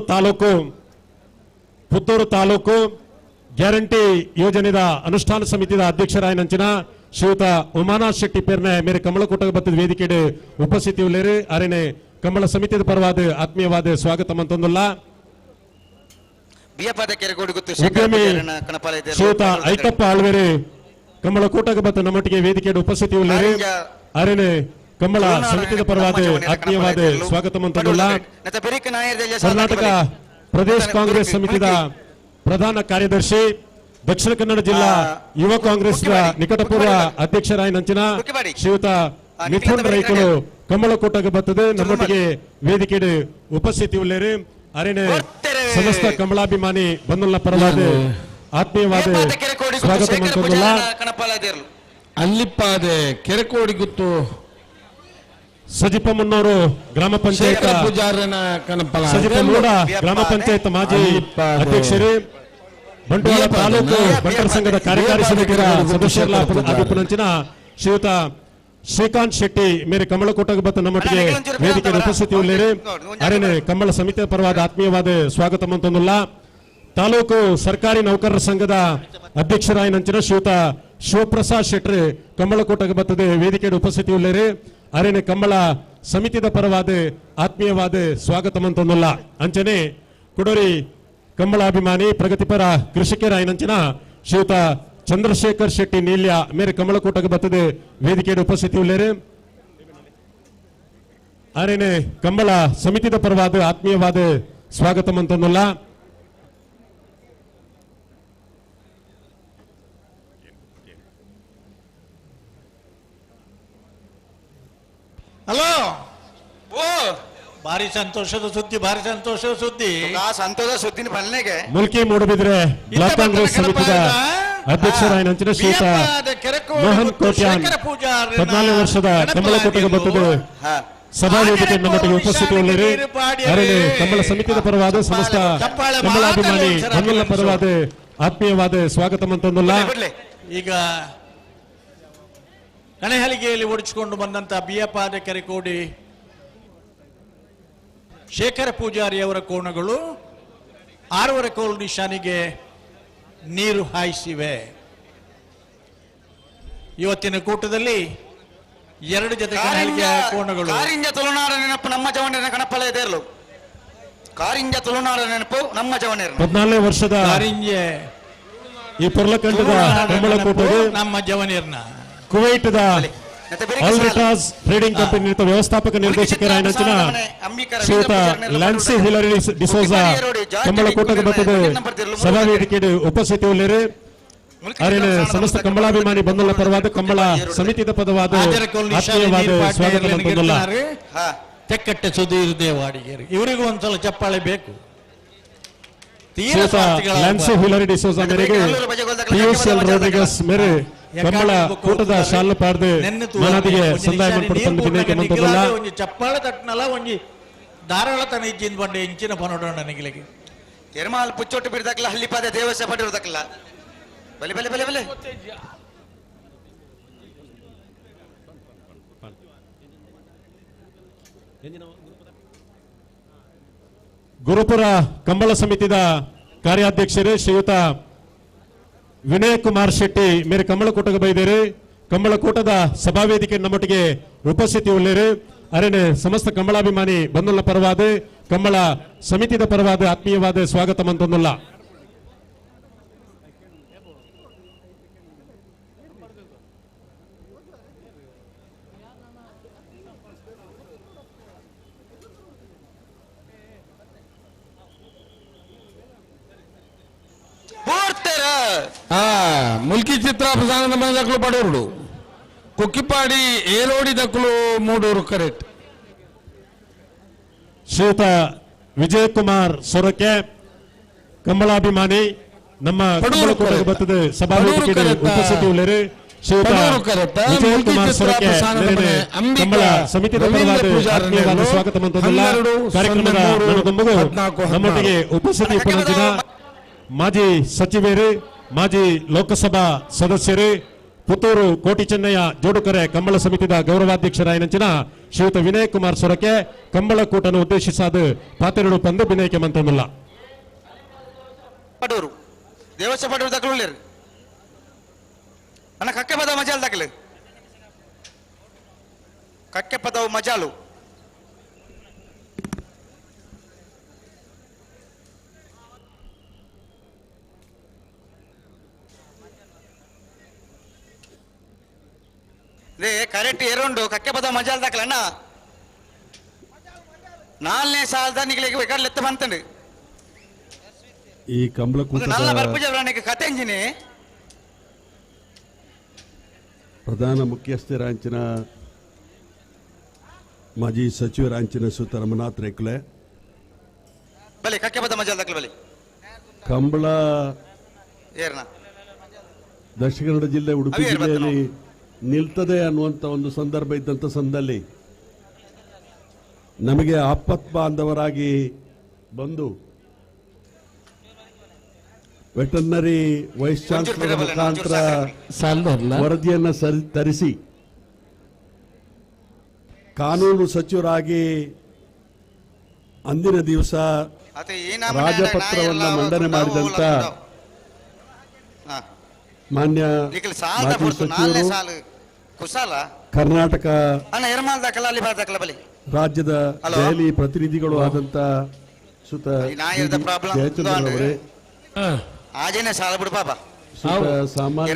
[SPEAKER 1] ತಾಲೂಕು ಗ್ಯಾರಂಟಿ ಯೋಜನೆದ ಅನುಷ್ಠಾನ ಸಮಿತಿದ ಅಧ್ಯಕ್ಷರಾಯನಂಚಿನ ಶ್ರೀಯುತ ಉಮಾನಾಥ್ ಶೆಟ್ಟಿ ಪೇರ್ನೆ ಮೇರೆ ಕಮಲಕೋಟೆಗೆ ಬತ್ತದ ವೇದಿಕೆಯ ಉಪಸ್ಥಿತಿ ಉಳ್ಳೇರಿ ಅರೇನೆ ಕಮಲ ಸಮಿತಿದ ಪರವಾದ ಆತ್ಮೀಯವಾದ ಸ್ವಾಗತ ಮಂತೊಂದಲ್ಲ ಉದ್ಯಮಿ ಶ್ರೀಯುತ ಐಕಪ್ಪ ಆಳ್ವೇರೆ ಕಮಲಕೋಟೆಗೆ ಬತ್ತ ನಮ್ಮೊಟ್ಟಿಗೆ ವೇದಿಕೆಯ ಉಪಸ್ಥಿತಿ ಉಳ್ಳೇರಿ ಅರೇನೆ ಕಮಲ ಸಮಿತಿದ ಪರವಾದ ಆತ್ಮೀಯವಾದ ಸ್ವಾಗತ ಮಂತೊಂದಲ್ಲ ಕರ್ನಾಟಕ ಪ್ರದೇಶ ಕಾಂಗ್ರೆಸ್ ಸಮಿತಿದ ಪ್ರಧಾನ ಕಾರ್ಯದರ್ಶಿ ದಕ್ಷಿಣ ಕನ್ನಡ ಜಿಲ್ಲಾ ಯುವ ಕಾಂಗ್ರೆಸ್ ನಿಕಟಪೂರ್ವ ಅಧ್ಯಕ್ಷರಾಯನಂಚಿನ ಶ್ರೀಯುತ ಮಿಥುನ್ ರೈಕಲು ಕಮಲಕೋಟೆಗೆ ಬರ್ತದೆ ನಮ್ಮೊಟ್ಟಿಗೆ ವೇದಿಕೆಯ ಉಪಸ್ಥಿತಿ ಉಳ್ಳೇರಿ ಅರೇನೆ ಸಮಸ್ತ ಕಮಲಾಭಿಮಾನಿ ಬಂಧುಗಳ ಪರವಾದ ಆತ್ಮೀಯವಾದ ಸ್ವಾಗತ ಮಂತೊಂದಲ್ಲ
[SPEAKER 11] ಅಲ್ಲಿಪ್ಪಾದೆ ಕೆರೆಕೋಡಿ ಗುತ್ತು
[SPEAKER 1] ಸಜಿಪಮ್ಮನವರು ಗ್ರಾಮ ಪಂಚಾಯತ್ ಸಜಿಪಮ್ಮೂಡ ಗ್ರಾಮ ಪಂಚಾಯತ್ ಮಾಜಿ ಅಧ್ಯಕ್ಷರು ಬಂಟ್ವಾಳ ತಾಲೂಕು ಬಂಟರ ಸಂಘದ ಕಾರ್ಯಕಾರಿ ಸಮಿತಿಯ ಸದಸ್ಯರ ಅಧಿಪನಂಚಿನ ಶ್ರೀಯುತ ಶ್ರೀಕಾಂತ್ ಶೆಟ್ಟಿ ಮೇರೆ ಕಮಲಕೋಟೆಗೆ ಬತ್ತ ನಮ್ಮೊಟ್ಟಿಗೆ ವೇದಿಕೆಯ ಉಪಸ್ಥಿತಿ ಉಳ್ಳೇರಿ ಅರೇನೆ ಕಮಲ ಸಮಿತಿಯ ಪರವಾದ ಆತ್ಮೀಯವಾದ ಸ್ವಾಗತ ಮಂತೊಂದಲ್ಲ ತಾಲೂಕು ಸರ್ಕಾರಿ ನೌಕರರ ಸಂಘದ ಅಧ್ಯಕ್ಷರಾಯನಂಚಿನ ಶ್ರೀಯುತ ಶಿವಪ್ರಸಾದ್ ಶೆಟ್ಟಿ ಕಮಲಕೋಟೆಗೆ ಬತ್ತದೆ ವೇದಿಕೆಯ ಉಪಸ್ಥಿತಿ ಉಳ್ಳೇರಿ ಅರೇನೆ ಕಮಲ ಸಮಿತಿದ ಪರವಾದ ಆತ್ಮೀಯವಾದ ಸ್ವಾಗತ ಮಂತೊಂದಲ್ಲ ಅಂಚನೆ ಕುಡೋರಿ ಕಮಲಾಭಿಮಾನಿ ಪ್ರಗತಿಪರ ಕೃಷಿಕರಾಯನಂಚಿನ ಶ್ರೀಯುತ ಚಂದ್ರಶೇಖರ್ ಶೆಟ್ಟಿ ನೀಲ್ಯ ಮೇರೆ ಕಮಲಕೋಟೆಗೆ ಬರ್ತದೆ ವೇದಿಕೆಯ ಉಪಸ್ಥಿತಿ ಉಳ್ಳೇರಿ ಅರೇನೆ ಕಮಲ ಸಮಿತಿದ ಪರವಾದ ಆತ್ಮೀಯವಾದ ಸ್ವಾಗತ ಮಂತೊಂದಲ್ಲ
[SPEAKER 15] ಹಲೋ ಓ ಭಾರಿ ಸಂತೋಷದ ಸುದ್ದಿ
[SPEAKER 16] ಸಂತೋಷದ ಸುದ್ದಿನ ಬಲ್ನೆಗೆ
[SPEAKER 1] ಮುಲ್ಕಿ ಮೂಡಬಿದ್ರೆ ಬ್ಲಾಕ್ ಕಾಂಗ್ರೆಸ್ ಸಮಿತಿದ ಅಧ್ಯಕ್ಷರಾಯನಂಚಿನ ಶ್ರೀಯುತ ಮೋಹನ್ ಕೋಟ್ಯಾನ್ 14 ವರ್ಷದ ಕಮಲಕೋಟೆಗೆ ಬರ್ತದೆ ಸಭಾ ವೇದಿಕೆ ನಮ್ಮೊಟ್ಟಿಗೆ ಉಪಸ್ಥಿತಿ ಉಳ್ಳೇರಿ ಅರೇನೆ ಕಮಲ ಸಮಿತಿದ ಪರವಾದ ಸಮಸ್ತ ಕಮಲಾಭಿಮಾನಿ ಬಂಧುಗಳ ಪರವಾದ ಆತ್ಮೀಯವಾದ ಸ್ವಾಗತ ಮಂತೊಂದಲ್ಲ
[SPEAKER 15] ಈಗ ಕಣೆಹಲಿಗೆಯಲ್ಲಿ ಓಡಿಸಿಕೊಂಡು ಬಂದಂತ ಬಿಯಪಾದ ಕೆರೆಕೋಡಿ ಶೇಖರ ಪೂಜಾರಿಯವರ ಕೋಣಗಳು 6 ಕೋಲು ನಿಶಾನಿಗೆ ನೀರು ಹಾಯಿಸಿವೆ. ಇವತ್ತಿನ ಕೂಟದಲ್ಲಿ 2 ಜೊತೆ ಕಣೆಹಲಿಗೆಯ ಕೋಣಗಳು
[SPEAKER 16] ಕಾರಿಂಜ ತುಳುನಾಡ ನೆನಪು ನಮ್ಮ ಜವನೇರ ಕಣಪಲ ಇದೇರ್ಲು ಕಾರಿಂಜ ತುಳುನಾಡ ನೆನಪು ನಮ್ಮ ಜವನೇರ
[SPEAKER 1] 14 ವರ್ಷದ
[SPEAKER 15] ಕಾರಿಂಜೆ
[SPEAKER 1] ಈ ಪರ್ಲಕಂಡದ ಕಮಲಕೋಟೆಗೆ
[SPEAKER 15] ನಮ್ಮ ಜವನೇರ್ನ
[SPEAKER 1] ಕುವೈಟ್ದ ಆಲ್ರಿಟಾಸ್ ಟ್ರೇಡಿಂಗ್ ಕಂಪನಿ ವ್ಯವಸ್ಥಾಪಕ ನಿರ್ದೇಶಕರಾಯನಂಚಿನ ಶ್ರೀಯುತ ಲ್ಯಾನ್ಸಿ ಹಿಲರಿ ಡಿಸೋಜಾ ಕಮಲಕೋಟೆಗೆ ಬರ್ತದೆ ಸಭಾ ವೇದಿಕೆಯ ಉಪಸ್ಥಿತಿ ಉಳ್ಳೇರಿ ಅರೇನೆ ಸಮಸ್ತ ಕಮಲಾಭಿಮಾನಿ ಬಂಧುಗಳ ಪರವಾದ ಕಮಲ ಸಮಿತಿದ ಪದವಾದ ಆತ್ಮೀಯವಾದ ಸ್ವಾಗತ ಮಂತೊಂದಲ್ಲ
[SPEAKER 15] ತೆಕ್ಕಟ್ಟೆ ಸುಧೀರ್ ದೇವಾಡಿಗೇರಿ ಇವರಿಗೂ ಒಂದ್ಸಲ ಚಪ್ಪಾಳೆ ಬೇಕು.
[SPEAKER 1] ಲ್ಯಾನ್ಸೋ ಹಿಲರಿ ಡಿಸೋಜಾ ಮೇರೆಗೆ ಪಿಯೂಷ್ ಎಲ್ ರೋಡ್ರಿಗಸ್ ಮೇರೆ ಕಂಬಳ ಕೂಟದ ಶಾಲು ಪಾರ್ದು ಮನದಿಗೆ ಸಂದಾಯ ಮಾಡ್ಕೊಡ್ತಾನೆ ವಿನಯಕ್ಕೆ ಮಂತದಲ್ಲ
[SPEAKER 12] ಒಂಜಿ ಚಪ್ಪಾಳ ತಟ್ಟನಲ್ಲ ಒಂಜಿ ಧಾರಾಳ ತನ ಇಜ್ಜಿಂದ ಬಂಡೆ ಇಂಚಿನ ಪನೋಡ ನನಗಿಲೆಗೆ
[SPEAKER 16] ಎರ್ಮಾಲ್ ಪುಚ್ಚೊಟ್ಟು ಬಿಡ್ದಕ್ಲ ಹಳ್ಳಿಪಾದ ದೇವಸ್ಥಾನ ಪಟ್ಟಿರೋದಕ್ಲ ಬಲೆ ಬಲೆ ಬಲೆ ಬಲೆ
[SPEAKER 1] ಗುರುಪುರ ಕಂಬಳ ಸಮಿತಿದ ಕಾರ್ಯಾಧ್ಯಕ್ಷರು ಶ್ರೀಯುತ ವಿನಯ್ ಕುಮಾರ್ ಶೆಟ್ಟಿ ಮೇರೆ ಕಂಬಳ ಕೂಟಕ್ಕೆ ಬೈದೇರು ಕಂಬಳ ಕೂಟದ ಸಭಾವೇದಿಕೆ ನಮ್ಮೊಟ್ಟಿಗೆ ಉಪಸ್ಥಿತಿ ಉಳ್ಳೇರು ಅರೇನೆ ಸಮಸ್ತ ಕಂಬಳಾಭಿಮಾನಿ ಬಂದುಲ್ಲ ಪರವಾದ ಕಂಬಳ ಸಮಿತಿದ ಪರವಾದ ಆತ್ಮೀಯವಾದ ಸ್ವಾಗತ ಮಂತೊಂದುಲ್ಲ
[SPEAKER 11] ಮುಲ್ಕಿ ಚಿತ್ರ ಪ್ರಧಾನದ ಮನೆದಕ್ಕಲು ಪಡೋರು ಕುಕ್ಕಿಪಾಡಿ ಏಲೋಡಿ ದಕ್ಕಲು ಮೂಡೂರು ಕರೆಕ್ಟ್
[SPEAKER 1] ಶ್ರೀಯುತ ವಿಜಯ್ ಕುಮಾರ್ ಸೊರಕೆ ಕಂಬಳಾಭಿಮಾನಿ ನಮ್ಮ ಕಂಬಳ ಕೂಟಕ್ಕೆ ಬರ್ತದೆ ಸಭಾವೇದಿಕೆ ಉಪಸ್ಥಿತಿ ಉಳ್ಳೇರು ಶ್ರೀಯುತ ವಿಜಯ್ ಕುಮಾರ್ ಸೊರಕೆ ಕಂಬಳ ಸಮಿತಿಯ ಪರವಾದ ಆತ್ಮೀಯವಾದ ಸ್ವಾಗತ ಮಂತದಲ್ಲ ಕಾರ್ಯಕ್ರಮದ ನನಗೊಂಬುಗು ನಮ್ಮೊಟ್ಟಿಗೆ ಉಪಸ್ಥಿತಿ ಉಪನಂಚಿನ ಮಾಜಿ ಸಚಿವರು ಮಾಜಿ ಲೋಕಸಭಾ ಸದಸ್ಯರು ಪುತ್ತೂರು ಕೋಟಿ ಚೆನ್ನಯ್ಯ ಜೋಡುಕರೆ ಕಂಬಳ ಸಮಿತಿದ ಗೌರವಾಧ್ಯಕ್ಷರಾಯನಂಚಿನ ಶ್ರೀಯುತ ವಿನಯ್ ಕುಮಾರ್ ಸೊರಕೆ ಕಂಬಳ ಕೂಟನ್ನು ಉದ್ದೇಶಿಸಾದ ಪಾತೆರಡು ಪಂದು ವಿನಯಕ್ಕೆ ಮಂತಂದಿಲ್ಲ
[SPEAKER 16] ಪಡೂರು ದೇವಸ್ಥಾನ ಪಡೂರು ದಕ್ಕಲು ಅಣ್ಣ ಕಕ್ಕೆ ಪದವು ಮಜಾಲು ದಕ್ಕಲು ಕಕ್ಕೆ ಪದವು ಮಜಾಲು ಕರೆಕ್ಟ್ ಏರುಂಡು ಕಕ್ಕೆ ಪದ ಮಜಾಲ್ ದಾಖಲಣ್ಣ 4ನೇ ಸಾಲದ ನಿಗಳಿಗೆ ಬೇಕಾದ್ರೆ ಲೆತ್ತ ಬಂತಂಡು
[SPEAKER 2] ಈ ಕಂಬಳ ಕೂಟ
[SPEAKER 16] ನಲ್ಲ ಬರ್ಪುಜವರನಿಗೆ ಕತೆ ಎಂಜಿನಿ
[SPEAKER 2] ಪ್ರಧಾನ ಮುಖ್ಯಸ್ಥರಾಂಚಿನ ಮಾಜಿ ಸಚಿವರಾಂಚಿನ ಸುತ ರಮನಾಥ್ ರೇಕ್ಲೆ
[SPEAKER 16] ಬಲೆ ಕಕ್ಕೆ ಪದ ಮಜಾಲ್ ದಾಖಲೆ ಬಲೆ
[SPEAKER 2] ಕಂಬಳ
[SPEAKER 16] ಏರ್ನ
[SPEAKER 2] ದಕ್ಷಿಣ ಕನ್ನಡ ಜಿಲ್ಲೆ ಉಡುಪಿ ಜಿಲ್ಲೆಯಲ್ಲಿ ನಿಲ್ತದೆ ಅನ್ನುವಂಥ ಒಂದು ಸಂದರ್ಭ ಇದ್ದಂಥ ಸಂದರ್ಭದಲ್ಲಿ ನಮಗೆ ಆಪತ್ ಬಾಂಧವರಾಗಿ ಬಂದು ವೆಟರ್ನರಿ ವೈಸ್ ಚಾನ್ಸಲರ್ ಮುಖಾಂತರ ವರದಿಯನ್ನು ತರಿಸಿ ಕಾನೂನು ಸಚಿವರಾಗಿ ಅಂದಿನ ದಿವಸ ರಾಜಪತ್ರವನ್ನು ಮಂಡನೆ ಮಾಡಿದಂತ ಮಾನ್ಯ ಮಾಜಿ ಸಚಿವರು ಕರ್ನಾಟಕ ರಾಜ್ಯದ ದೆಹಲಿ ಪ್ರತಿನಿಧಿಗಳು ಆದಂತ ಸುತ ಜಯಚಂದ್ರನವರೇ
[SPEAKER 16] ಆಜೇನೆ ಸಾಲ ಬಿಡು ಪಾಪ
[SPEAKER 2] ಸಾಮಾನ್ಯ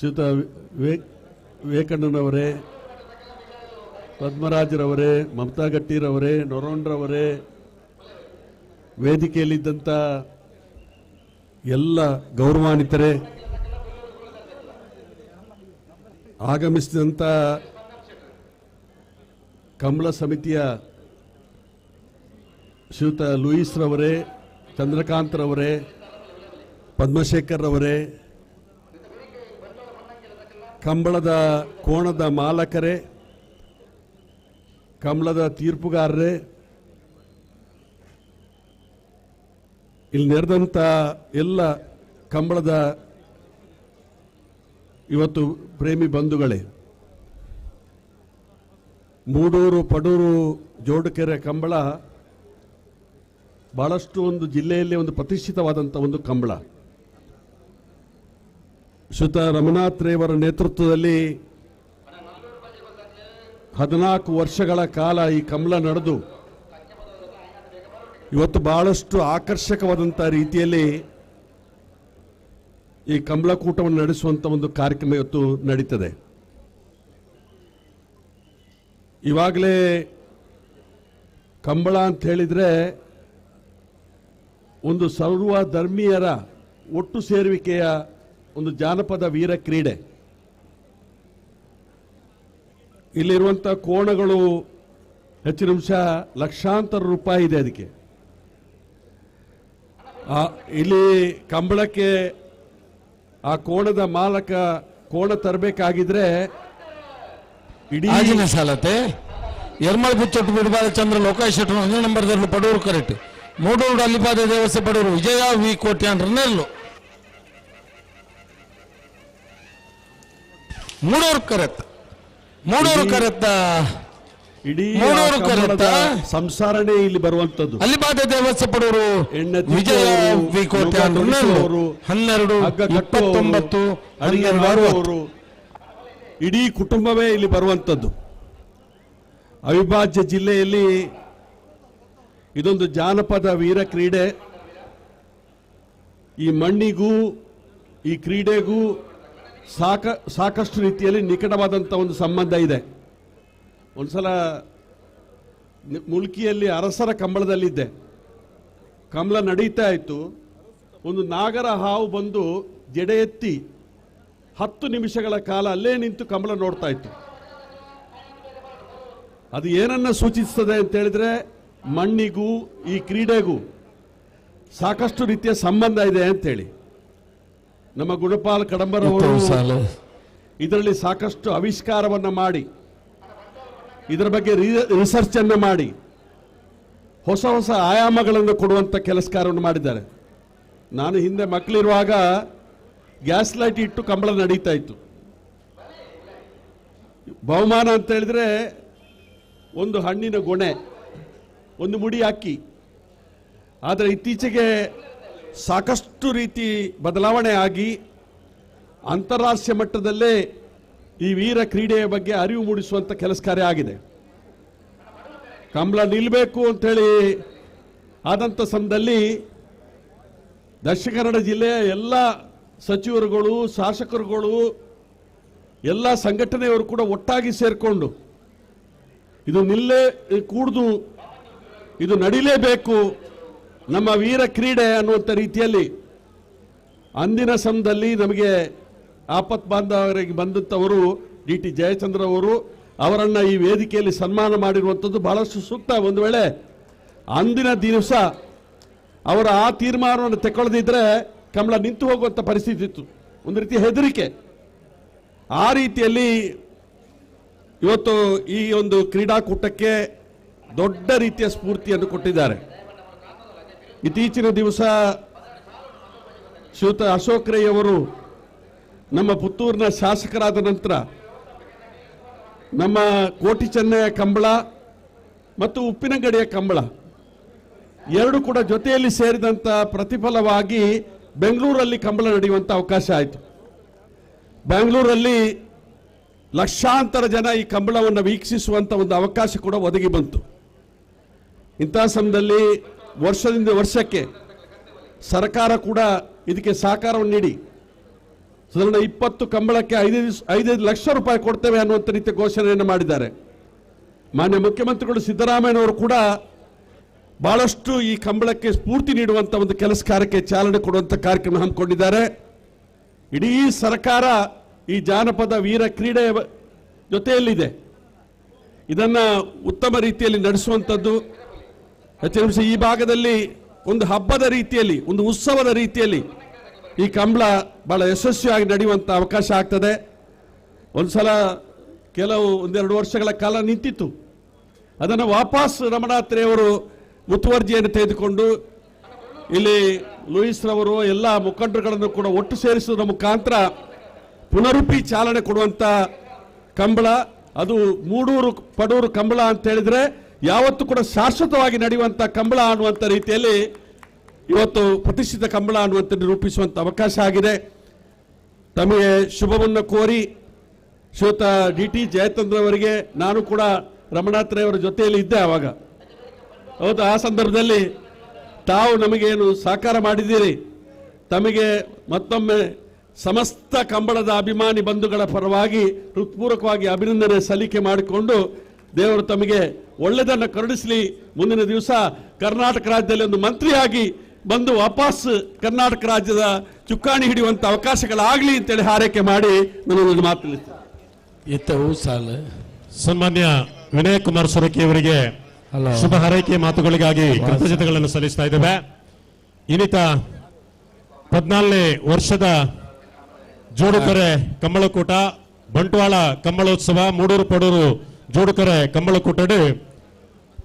[SPEAKER 2] ಸುತ ವಿವೇಕಣ್ಣನವರೇ ಪದ್ಮರಾಜರವರೇ ಮಮತಾ ಗಟ್ಟಿರವರೇ ನೊರೋಣ್ರವರೇ ವೇದಿಕೆಯಲ್ಲಿದ್ದಂಥ ಎಲ್ಲ ಗೌರವಾನ್ವಿತರೇ ಆಗಮಿಸಿದಂಥ ಕಂಬಳ ಸಮಿತಿಯ ಶ್ರೀಯುತ ಲೂಯಿಸ್ ರವರೇ ಚಂದ್ರಕಾಂತ್ ರವರೇ ಪದ್ಮಶೇಖರ್ ರವರೇ ಕಂಬಳದ ಕೋಣದ ಮಾಲಕರೇ ಕಂಬಳದ ತೀರ್ಪುಗಾರರೇ ಇಲ್ಲಿ ನೆರೆದಂಥ ಎಲ್ಲ ಕಂಬಳದ ಇವತ್ತು ಪ್ರೇಮಿ ಬಂಧುಗಳೇ, ಮೂಡೂರು ಪಡೂರು ಜೋಡುಕೆರೆ ಕಂಬಳ ಬಹಳಷ್ಟು ಒಂದು ಜಿಲ್ಲೆಯಲ್ಲಿ ಒಂದು ಪ್ರತಿಷ್ಠಿತವಾದಂಥ ಒಂದು ಕಂಬಳ. ಶ್ರೀಯುತ ರಮನಾಥ್ ರೇವರ ನೇತೃತ್ವದಲ್ಲಿ 14 ವರ್ಷಗಳ ಕಾಲ ಈ ಕಂಬಳ ನಡೆದು ಇವತ್ತು ಬಹಳಷ್ಟು ಆಕರ್ಷಕವಾದಂಥ ರೀತಿಯಲ್ಲಿ ಈ ಕಂಬಳಕೂಟವನ್ನು ನಡೆಸುವಂಥ ಒಂದು ಕಾರ್ಯಕ್ರಮ ಇವತ್ತು ನಡೀತದೆ. ಇವಾಗಲೇ ಕಂಬಳ ಅಂತ ಹೇಳಿದರೆ ಒಂದು ಸರ್ವ ಧರ್ಮೀಯರ ಒಟ್ಟು ಸೇರುವಿಕೆಯ ಒಂದು ಜಾನಪದ ವೀರ ಕ್ರೀಡೆ. ಇಲ್ಲಿರುವಂಥ ಕೋಣಗಳು ಹೆಚ್ಚಿನ ಅಂಶ ಲಕ್ಷಾಂತರ ರೂಪಾಯಿ ಇದೆ ಅದಕ್ಕೆ. ಇಲ್ಲಿ ಕಂಬಳಕ್ಕೆ ಆ ಕೋಣದ ಮಾಲಕ ಕೋಣ ತರಬೇಕಾಗಿದ್ರೆ ಇಡೀ
[SPEAKER 11] ಆಜಿನ ಸಾಲತೆ ಎರ್ಮಲ್ ಬುಚ್ಚಟ್ಟು ಬಿಡಬಾದ ಚಂದ್ರ ಲೋಕಾಯ್ ಶೆಟ್ರು 1 ನಂಬರ್ದಲ್ಲಿ ಪಡೂರು ಕರೆಕ್ಟ್ ಮೂಡೂರು ಅಲ್ಲಿಪಾದ ದೇವಸ್ಥೆ ಪಡೂರು ವಿಜಯ ವಿ ಕೋಟೆ ಅಂದ್ರನ್ನೆಲ್ಲು ಮೂಡೂರು ಕರೆತ್ತ
[SPEAKER 2] ಇಡೀ ಸಂಸಾರನೇ ಇಲ್ಲಿ ಬರುವಂತದ್ದು.
[SPEAKER 11] ಅಲ್ಲಿಪಾದ ದೇವಸ್ಥೆ ಪಡೂರು ವಿಜಯ ವಿ ಕೋಟೆ ಅಂದ್ರನ್ನೆಲ್ಲು 12 29
[SPEAKER 2] ಅಡಿಗೆ ಮಾಡುವವರು ಇಡೀ ಕುಟುಂಬವೇ ಇಲ್ಲಿ ಬರುವಂತದ್ದು. ಅವಿಭಾಜ್ಯ ಜಿಲ್ಲೆಯಲ್ಲಿ ಇದೊಂದು ಜಾನಪದ ವೀರ ಕ್ರೀಡೆ. ಈ ಮಣ್ಣಿಗೂ ಈ ಕ್ರೀಡೆಗೂ ಸಾಕಷ್ಟು ರೀತಿಯಲ್ಲಿ ನಿಕಟವಾದಂಥ ಒಂದು ಸಂಬಂಧ ಇದೆ. ಒಂದ್ಸಲ ಮುಲ್ಕಿಯಲ್ಲಿ ಅರಸರ ಕಂಬಳದಲ್ಲಿದ್ದೆ. ಕಂಬಳ ನಡೀತಾ ಇತ್ತು. ಒಂದು ನಾಗರ ಹಾವು ಬಂದು ಜಡೆ ಎತ್ತಿ 10 ನಿಮಿಷಗಳ ಕಾಲ ಅಲ್ಲೇ ನಿಂತು ಕಂಬಳ ನೋಡ್ತಾ ಇತ್ತು. ಅದು ಏನನ್ನ ಸೂಚಿಸ್ತದೆ ಅಂತ ಹೇಳಿದ್ರೆ ಮಣ್ಣಿಗೂ ಈ ಕ್ರೀಡೆಗೂ ಸಾಕಷ್ಟು ರೀತಿಯ ಸಂಬಂಧ ಇದೆ ಅಂತೇಳಿ. ನಮ್ಮ ಗುಣಪಾಲ್ ಕಡಂಬರವರು ಇದರಲ್ಲಿ ಸಾಕಷ್ಟು ಆವಿಷ್ಕಾರವನ್ನ ಮಾಡಿ ಇದರ ಬಗ್ಗೆ ರಿಸರ್ಚ್ ಅನ್ನು ಮಾಡಿ ಹೊಸ ಹೊಸ ಆಯಾಮಗಳನ್ನು ಕೊಡುವಂತ ಕೆಲಸ ಕಾರ್ಯವನ್ನು ಮಾಡಿದ್ದಾರೆ. ನಾನು ಹಿಂದೆ ಮಕ್ಕಳಿರುವಾಗ ಗ್ಯಾಸ್ ಲೈಟ್ ಇಟ್ಟು ಕಂಬಳ ನಡೀತಾ ಇತ್ತು. ಬಹುಮಾನ ಅಂತ ಹೇಳಿದ್ರೆ ಒಂದು ಹಣ್ಣಿನ ಗೊನೆ, ಒಂದು ಮುಡಿ ಅಕ್ಕಿ. ಆದರೆ ಇತ್ತೀಚೆಗೆ ಸಾಕಷ್ಟು ರೀತಿ ಬದಲಾವಣೆ ಆಗಿ ಅಂತಾರಾಷ್ಟ್ರೀಯ ಮಟ್ಟದಲ್ಲೇ ಈ ವೀರ ಕ್ರೀಡೆಯ ಬಗ್ಗೆ ಅರಿವು ಮೂಡಿಸುವಂತ ಕೆಲಸ ಕಾರ್ಯ ಆಗಿದೆ. ಕಂಬಳ ನಿಲ್ಲಬೇಕು ಅಂತೇಳಿ ಆದಂಥ ಸಮಯದಲ್ಲಿ ದಕ್ಷಿಣ ಕನ್ನಡ ಜಿಲ್ಲೆಯ ಎಲ್ಲ ಸಚಿವರುಗಳು, ಶಾಸಕರುಗಳು, ಎಲ್ಲ ಸಂಘಟನೆಯವರು ಕೂಡ ಒಟ್ಟಾಗಿ ಸೇರಿಕೊಂಡು ಇದು ಕೂಡ್ದು ಇದು ನಡೀಲೇಬೇಕು ನಮ್ಮ ವೀರ ಕ್ರೀಡೆ ಅನ್ನುವಂಥ ರೀತಿಯಲ್ಲಿ ಅಂದಿನ ಸಮಯದಲ್ಲಿ ನಮಗೆ ಆಪತ್ ಬಾಂಧವರಿಗೆ ಬಂದಂಥವರು ಡಿ.ಟಿ. ಜಯಚಂದ್ರ ಅವರು ಅವರನ್ನ ಈ ವೇದಿಕೆಯಲ್ಲಿ ಸನ್ಮಾನ ಮಾಡಿರುವಂಥದ್ದು ಬಹಳಷ್ಟು ಸೂಕ್ತ. ಒಂದು ವೇಳೆ ಅಂದಿನ ದಿವಸ ಅವರ ಆ ತೀರ್ಮಾನವನ್ನು ತಗೊಳ್ಳದಿದ್ರೆ ಕಂಬಳ ನಿಂತು ಹೋಗುವಂಥ ಪರಿಸ್ಥಿತಿ ಇತ್ತು. ಒಂದು ರೀತಿ ಹೆದರಿಕೆ. ಆ ರೀತಿಯಲ್ಲಿ ಇವತ್ತು ಈ ಒಂದು ಕ್ರೀಡಾಕೂಟಕ್ಕೆ ದೊಡ್ಡ ರೀತಿಯ ಸ್ಫೂರ್ತಿಯನ್ನು ಕೊಟ್ಟಿದ್ದಾರೆ. ಇತ್ತೀಚಿನ ದಿವಸ ಶ್ರೀಯುತ ಅಶೋಕ್ ರೈ ಅವರು ನಮ್ಮ ಪುತ್ತೂರಿನ ಶಾಸಕರಾದ ನಂತರ ನಮ್ಮ ಕೋಟಿ ಚೆನ್ನಯ್ಯ ಕಂಬಳ ಮತ್ತು ಉಪ್ಪಿನಗಡಿಯ ಕಂಬಳ ಎರಡು ಕೂಡ ಜೊತೆಯಲ್ಲಿ ಸೇರಿದಂಥ ಪ್ರತಿಫಲವಾಗಿ ಬೆಂಗಳೂರಲ್ಲಿ ಕಂಬಳ ನಡೆಯುವಂಥ ಅವಕಾಶ ಆಯಿತು. ಬೆಂಗಳೂರಲ್ಲಿ ಲಕ್ಷಾಂತರ ಜನ ಈ ಕಂಬಳವನ್ನು ವೀಕ್ಷಿಸುವಂಥ ಒಂದು ಅವಕಾಶ ಕೂಡ ಒದಗಿ ಬಂತು. ಇಂಥ ಸಮಯದಲ್ಲಿ ವರ್ಷದಿಂದ ವರ್ಷಕ್ಕೆ ಸರ್ಕಾರ ಕೂಡ ಇದಕ್ಕೆ ಸಹಕಾರವನ್ನು ನೀಡಿ ಸಾಧಾರಣ 20 ಕಂಬಳಕ್ಕೆ 5 ಲಕ್ಷ ರೂಪಾಯಿ ಕೊಡ್ತೇವೆ ಅನ್ನುವಂಥ ರೀತಿಯ ಘೋಷಣೆಯನ್ನು ಮಾಡಿದ್ದಾರೆ. ಮಾನ್ಯ ಮುಖ್ಯಮಂತ್ರಿಗಳು ಸಿದ್ದರಾಮಯ್ಯನವರು ಕೂಡ ಬಹಳಷ್ಟು ಈ ಕಂಬಳಕ್ಕೆ ಸ್ಫೂರ್ತಿ ನೀಡುವಂಥ ಒಂದು ಕೆಲಸ ಕಾರ್ಯಕ್ಕೆ ಚಾಲನೆ ಕೊಡುವಂಥ ಕಾರ್ಯಕ್ರಮ ಹಮ್ಮಿಕೊಂಡಿದ್ದಾರೆ. ಇಡೀ ಸರ್ಕಾರ ಈ ಜಾನಪದ ವೀರ ಕ್ರೀಡೆಯ ಜೊತೆಯಲ್ಲಿದೆ. ಇದನ್ನ ಉತ್ತಮ ರೀತಿಯಲ್ಲಿ ನಡೆಸುವಂಥದ್ದು ಹೆಚ್ಚಿನ ಈ ಭಾಗದಲ್ಲಿ ಒಂದು ಹಬ್ಬದ ರೀತಿಯಲ್ಲಿ, ಒಂದು ಉತ್ಸವದ ರೀತಿಯಲ್ಲಿ ಈ ಕಂಬಳ ಬಹಳ ಯಶಸ್ವಿಯಾಗಿ ನಡೆಯುವಂಥ ಅವಕಾಶ ಆಗ್ತದೆ. ಒಂದ್ಸಲ ಒಂದೆರಡು ವರ್ಷಗಳ ಕಾಲ ನಿಂತಿತ್ತು. ಅದನ್ನು ವಾಪಸ್ ರಮಣಾತ್ರಿಯವರು ಮುತುವರ್ಜಿಯನ್ನು ತೆಗೆದುಕೊಂಡು ಇಲ್ಲಿ ಲೂಯಿಸ್ ರವರು ಎಲ್ಲ ಮುಖಂಡರುಗಳನ್ನು ಕೂಡ ಒಟ್ಟು ಸೇರಿಸುವುದರ ಮುಖಾಂತರ ಪುನರುಪಿ ಚಾಲನೆ ಕೊಡುವಂತ ಕಂಬಳ. ಅದು ಮೂಡೂರು ಪಡೂರು ಕಂಬಳ ಅಂತ ಹೇಳಿದ್ರೆ ಯಾವತ್ತೂ ಕೂಡ ಶಾಶ್ವತವಾಗಿ ನಡೆಯುವಂತ ಕಂಬಳ ಅನ್ನುವಂಥ ರೀತಿಯಲ್ಲಿ ಇವತ್ತು ಪ್ರತಿಷ್ಠಿತ ಕಂಬಳ ಅನ್ನುವಂಥ ರೂಪಿಸುವಂತ ಅವಕಾಶ ಆಗಿದೆ. ತಮಗೆ ಶುಭವನ್ನು ಕೋರಿ ಶ್ರೀಯುತ ಡಿ.ಟಿ. ಜಯಚಂದ್ರ ಅವರಿಗೆ ನಾನು ಕೂಡ ರಮಣಾತ್ರೆಯವರ ಜೊತೆಯಲ್ಲಿ ಇದ್ದೆ ಆವಾಗ. ಹೌದು, ಆ ಸಂದರ್ಭದಲ್ಲಿ ತಾವು ನಮಗೇನು ಸಹಕಾರ ಮಾಡಿದ್ದೀರಿ, ತಮಗೆ ಮತ್ತೊಮ್ಮೆ ಸಮಸ್ತ ಕಂಬಳದ ಅಭಿಮಾನಿ ಬಂಧುಗಳ ಪರವಾಗಿ ಹೃತ್ಪೂರ್ವಕವಾಗಿ ಅಭಿನಂದನೆ ಸಲ್ಲಿಕೆ ಮಾಡಿಕೊಂಡು ದೇವರು ತಮಗೆ ಒಳ್ಳೆಯದನ್ನು ಕರುಣಿಸಲಿ. ಮುಂದಿನ ದಿವಸ ಕರ್ನಾಟಕ ರಾಜ್ಯದಲ್ಲಿ ಒಂದು ಮಂತ್ರಿಯಾಗಿ ಬಂದು ವಾಪಸ್ ಕರ್ನಾಟಕ ರಾಜ್ಯದ ಚುಕ್ಕಾಣಿ ಹಿಡಿಯುವಂತ ಅವಕಾಶಗಳಾಗಲಿ ಅಂತೇಳಿ ಹಾರೈಕೆ ಮಾಡಿ ನನ್ನ ಮಾತು
[SPEAKER 11] ಇತ್ತವು ಸಾಲ
[SPEAKER 1] ಸನ್ಮಾನ್ಯ ವಿನಯ್ ಕುಮಾರ್ ಸೊರಕೆ ಅವರಿಗೆ ಶುಭ ಹಾರೈಕೆ ಮಾತುಗಳಿಗಾಗಿ ಕೃತಜ್ಞತೆಗಳನ್ನು ಸಲ್ಲಿಸ್ತಾ ಇದ್ದೇವೆ. ಇನ್ನಿತ 14ನೇ ವರ್ಷದ ಜೋಡುಕರೆ ಕಂಬಳಕೂಟ ಬಂಟ್ವಾಳ ಕಂಬಳೋತ್ಸವ ಮೂಡೂರು ಪಡೂರು ಜೋಡುಕರೆ ಕಂಬಳಕೂಟಡು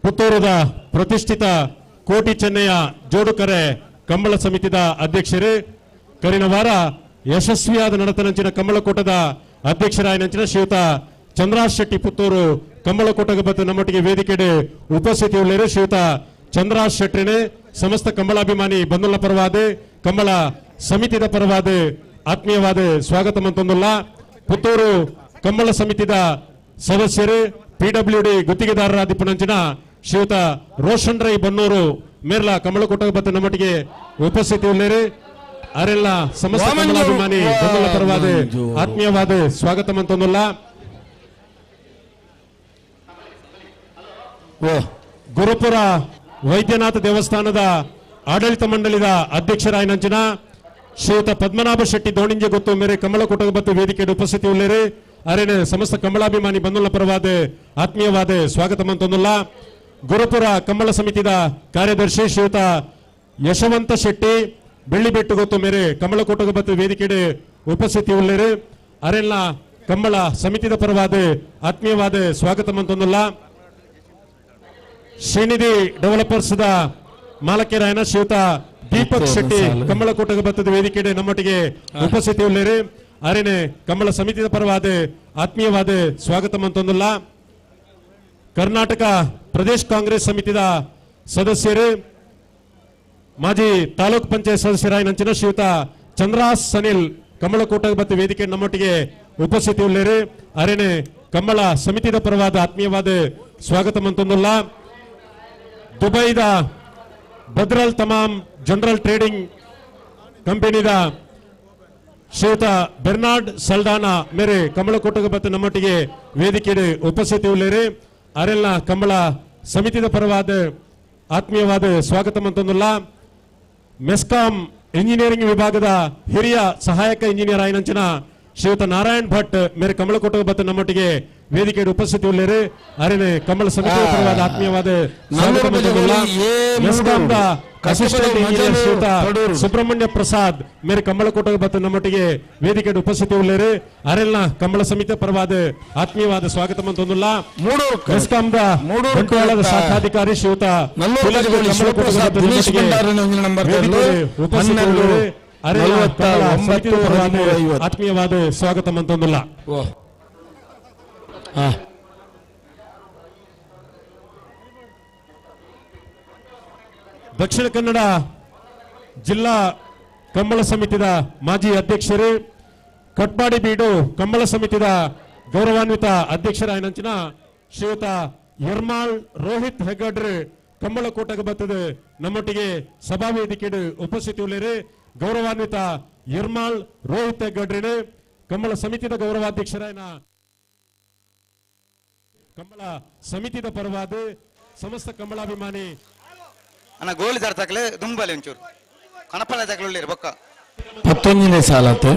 [SPEAKER 1] ಪುತ್ತೂರದ ಪ್ರತಿಷ್ಠಿತ ಕೋಟಿ ಚೆನ್ನಯ್ಯ ಜೋಡುಕರೆ ಕಂಬಳ ಸಮಿತಿದ ಅಧ್ಯಕ್ಷರು ಕರಿನ ವಾರ ಯಶಸ್ವಿಯಾದ ನಡತನಂಚಿನ ಕಂಬಳಕೂಟದ ಅಧ್ಯಕ್ಷರಾಯನಂಚಿನ ಶ್ರೀಯುತ ಚಂದ್ರಾಸ್ ಶೆಟ್ಟಿ ಪುತ್ತೂರು ಕಂಬಳಕೂಟಗ ಬತ್ತು ನಮ್ಮೊಟ್ಟಿಗೆ ವೇದಿಕೆಡೆ ಉಪಸ್ಥಿತಿ ಉಳ್ಳೇರು. ಶ್ರೀಯುತ ಚಂದ್ರಾಸ್ ಶೆಟ್ಟಿನೇ ಸಮಸ್ತ ಕಂಬಳಾಭಿಮಾನಿ ಬಂಧುಗಳ ಪರವಾದ ಕಂಬಳ ಸಮಿತಿದ ಪರವಾದ ಆತ್ಮೀಯವಾದ ಸ್ವಾಗತ ಮಂತೊಂದುಲ್ಲ. ಪುತ್ತೂರು ಕಂಬಳ ಸಮಿತಿದ ಸದಸ್ಯರು PWD ಗುತ್ತಿಗೆದಾರರಾದ ಪುನಂಚಿನ ಶ್ರೀಯುತ ರೋಷನ್ ರೈ ಬನ್ನೂರು ಮೇರ್ಲ ಕಂಬಳಕೂಟಗ ಬತ್ತು ನಮ್ಮೊಟ್ಟಿಗೆ ಉಪಸ್ಥಿತಿ ಉಳ್ಳೇರು. ಅವರೆಲ್ಲ ಸಮಸ್ತ ಕಂಬಳಾಭಿಮಾನಿ ಬಂಧುಗಳ ಪರವಾದ ಆತ್ಮೀಯವಾದ ಸ್ವಾಗತ ಮಂತೊಂದುಲ್ಲ. ಗುರುಪುರ ವೈದ್ಯನಾಥ ದೇವಸ್ಥಾನದ ಆಡಳಿತ ಮಂಡಳಿದ ಅಧ್ಯಕ್ಷರಾಯನಂಚಿನ ಶ್ರೀಯುತ ಪದ್ಮನಾಭ ಶೆಟ್ಟಿ ದೋಣಿಂಜೆ ಗೊತ್ತು ಮೇರೆ ಕಂಬಳಕೂಟಗ ಬತ್ತು ವೇದಿಕೆಯ ಉಪಸ್ಥಿತಿ ಉಳ್ಳೇರು. ಅರೇನೆ ಸಮಸ್ತ ಕಂಬಳಾಭಿಮಾನಿ ಬಂಧುಗಳ ಪರವಾದ ಆತ್ಮೀಯವಾದ ಸ್ವಾಗತ ಮಂತೊಂದುಲ್ಲ. ಗುರುಪುರ ಕಂಬಳ ಸಮಿತಿದ ಕಾರ್ಯದರ್ಶಿ ಶ್ರೀಯುತ ಯಶವಂತ ಶೆಟ್ಟಿ ಬೆಳ್ಳಿಬೆಟ್ಟು ಗೊತ್ತು ಮೇರೆ ಕಂಬಳಕೂಟಗ ಬತ್ತು ವೇದಿಕೆಯ ಉಪಸ್ಥಿತಿ ಉಳ್ಳೇರು. ಅರೆಲ್ಲ ಕಂಬಳ ಸಮಿತಿದ ಪರವಾದ ಆತ್ಮೀಯವಾದ ಸ್ವಾಗತ ಮಂತೊಂದುಲ್ಲ. ಶ್ರೀನಿಧಿ ಡೆವಲಪರ್ಸ್ ದ ಮಾಲಕ್ಯರಾಯನ ಶ್ರೀಯುತ ದೀಪಕ್ ಶೆಟ್ಟಿ ಕಂಬಳಕೂಟಗ ಬತ್ತದ ವೇದಿಕೆಡೆ ನಮ್ಮೊಟ್ಟಿಗೆ ಉಪಸ್ಥಿತಿ ಉಳ್ಳೇರು. ಅರೇನೆ ಕಂಬಳ ಸಮಿತಿಯ ಪರವಾದ ಆತ್ಮೀಯವಾದ ಸ್ವಾಗತ ಮಂತೊಂದುಲ್ಲ. ಕರ್ನಾಟಕ ಪ್ರದೇಶ ಕಾಂಗ್ರೆಸ್ ಸಮಿತಿದ ಸದಸ್ಯರು ಮಾಜಿ ತಾಲೂಕ್ ಪಂಚಾಯತ್ ಸದಸ್ಯರಾಯನಂಚಿನ ಶ್ರೀಯುತ ಚಂದ್ರಾಸ್ ಸನಿಲ್ ಕಂಬಳಕೂಟಗ ಬತ್ತ ವೇದಿಕೆ ನಮ್ಮೊಟ್ಟಿಗೆ ಉಪಸ್ಥಿತಿ ಉಳ್ಳೇರು. ಅರೇನೆ ಕಂಬಳ ಸಮಿತಿಯ ಪರವಾದ ಆತ್ಮೀಯವಾದ ಸ್ವಾಗತ ಮಂತೊಂದುಲ್ಲ. ದುಬೈದ ಬದ್ರಲ್ ತಮಾಮ್ ಜನರಲ್ ಟ್ರೇಡಿಂಗ್ ಕಂಪನಿದ ಶ್ರೀಯುತ ಬೆರ್ನಾರ್ಡ್ ಸಲ್ಡಾನಾ ಮೇರೆ ಕಂಬಳಕೂಟಗ ಬತ್ತ ನಮ್ಮೊಟ್ಟಿಗೆ ವೇದಿಕೆಯ ಉಪಸ್ಥಿತಿ ಉಳ್ಳೇರು. ಅವರೆಲ್ಲ ಕಂಬಳ ಸಮಿತಿಯ ಪರವಾದ ಆತ್ಮೀಯವಾದ ಸ್ವಾಗತ ಮಂತೊಂದುಲ್ಲ. ಮೆಸ್ಕಾಂ ಇಂಜಿನಿಯರಿಂಗ್ ವಿಭಾಗದ ಹಿರಿಯ ಸಹಾಯಕ ಇಂಜಿನಿಯರ್ ಆಯನಂಚಿನ ಶ್ರೀಯುತ ನಾರಾಯಣ್ ಭಟ್ ಮೇರೆ ಕಂಬಳಕೂಟಗ ಬತ್ತ ನಮ್ಮೊಟ್ಟಿಗೆ ವೇದಿಕೆಯ ಉಪಸ್ಥಿತಿ ಉಳ್ಳೇರು. ಅರೇನೆ ಕಂಬಳ ಸಮಿತಿಯ ಪರವಾದ ಆತ್ಮೀಯವಾದ ಸ್ವಾಗತ ಮಂತೊಂದುಲ್ಲ. ಮೆಸ್ಕಾಂದ ಅಸಿಸ್ಟೆಂಟ್ ಇಂಜಿನಿಯರ್ ಶ್ರೀಯುತ ಸುಬ್ರಹ್ಮಣ್ಯ ಪ್ರಸಾದ್ ಮೇರೆ ಕಂಬಳಕೂಟಗ ಬತ್ತ ನಮ್ಮೊಟ್ಟಿಗೆ ವೇದಿಕೆಯ ಉಪಸ್ಥಿತಿ ಉಳ್ಳೇರು. ಅರೆಲ್ಲ ಕಂಬಳ ಸಮಿತಿಯ ಪರವಾದ ಆತ್ಮೀಯವಾದ ಸ್ವಾಗತ ಮಂತೊಂದುಲ್ಲ. ಮೆಸ್ಕಾಂದ ಬಂಟ್ವಾಳದ ಶಾಖಾಧಿಕಾರಿ ಶ್ರೀಯುತ ಆತ್ಮೀಯವಾದ ಸ್ವಾಗತ ಮಂತೊಂದುಲ್ಲ. ದಕ್ಷಿಣ ಕನ್ನಡ ಜಿಲ್ಲಾ ಕಂಬಳ ಸಮಿತಿದ ಮಾಜಿ ಅಧ್ಯಕ್ಷರು ಕಟ್ಪಾಡಿ ಬೀಡು ಕಂಬಳ ಸಮಿತಿದ ಗೌರವಾನ್ವಿತ ಅಧ್ಯಕ್ಷರಾಯನಂಚಿನ ಶ್ರೀಯುತ ಯರ್ಮಾಳ್ ರೋಹಿತ್ ಹೆಗಡ್ರೆ ಕಂಬಳಕೂಟಗ ಬತ್ತದ ನಮ್ಮೊಟ್ಟಿಗೆ ಸಭಾ ವೇದಿಕೆಯ ಉಪಸ್ಥಿತಿ ಉಳ್ಳೇರು. ಗೌರವಾನ್ವಿತ ಯರ್ಮಾಳ್ ರೋಹಿತ್ ಹೆಗಡ್ರೆ ಕಂಬಳ ಸಮಿತಿದ ಗೌರವಾಧ್ಯಕ್ಷರಾಯನ ಕಂಬಳ ಸಮಿತಿದ ಪರವಾದ ಸಮಸ್ತ ಕಂಬಳಾಭಿಮಾನಿ
[SPEAKER 16] ಅಣ್ಣ ಗೋಲಿ ತರ್ತಕ್ಲೆ ದುಂಬಲಿ ಒಂಚೂರು ಕಣಪಲ ತಕ್ಕೊಳ್ಳಿ ಬೊಕ್ಕ
[SPEAKER 11] 19ನೇ ಸಾಲತ್ತು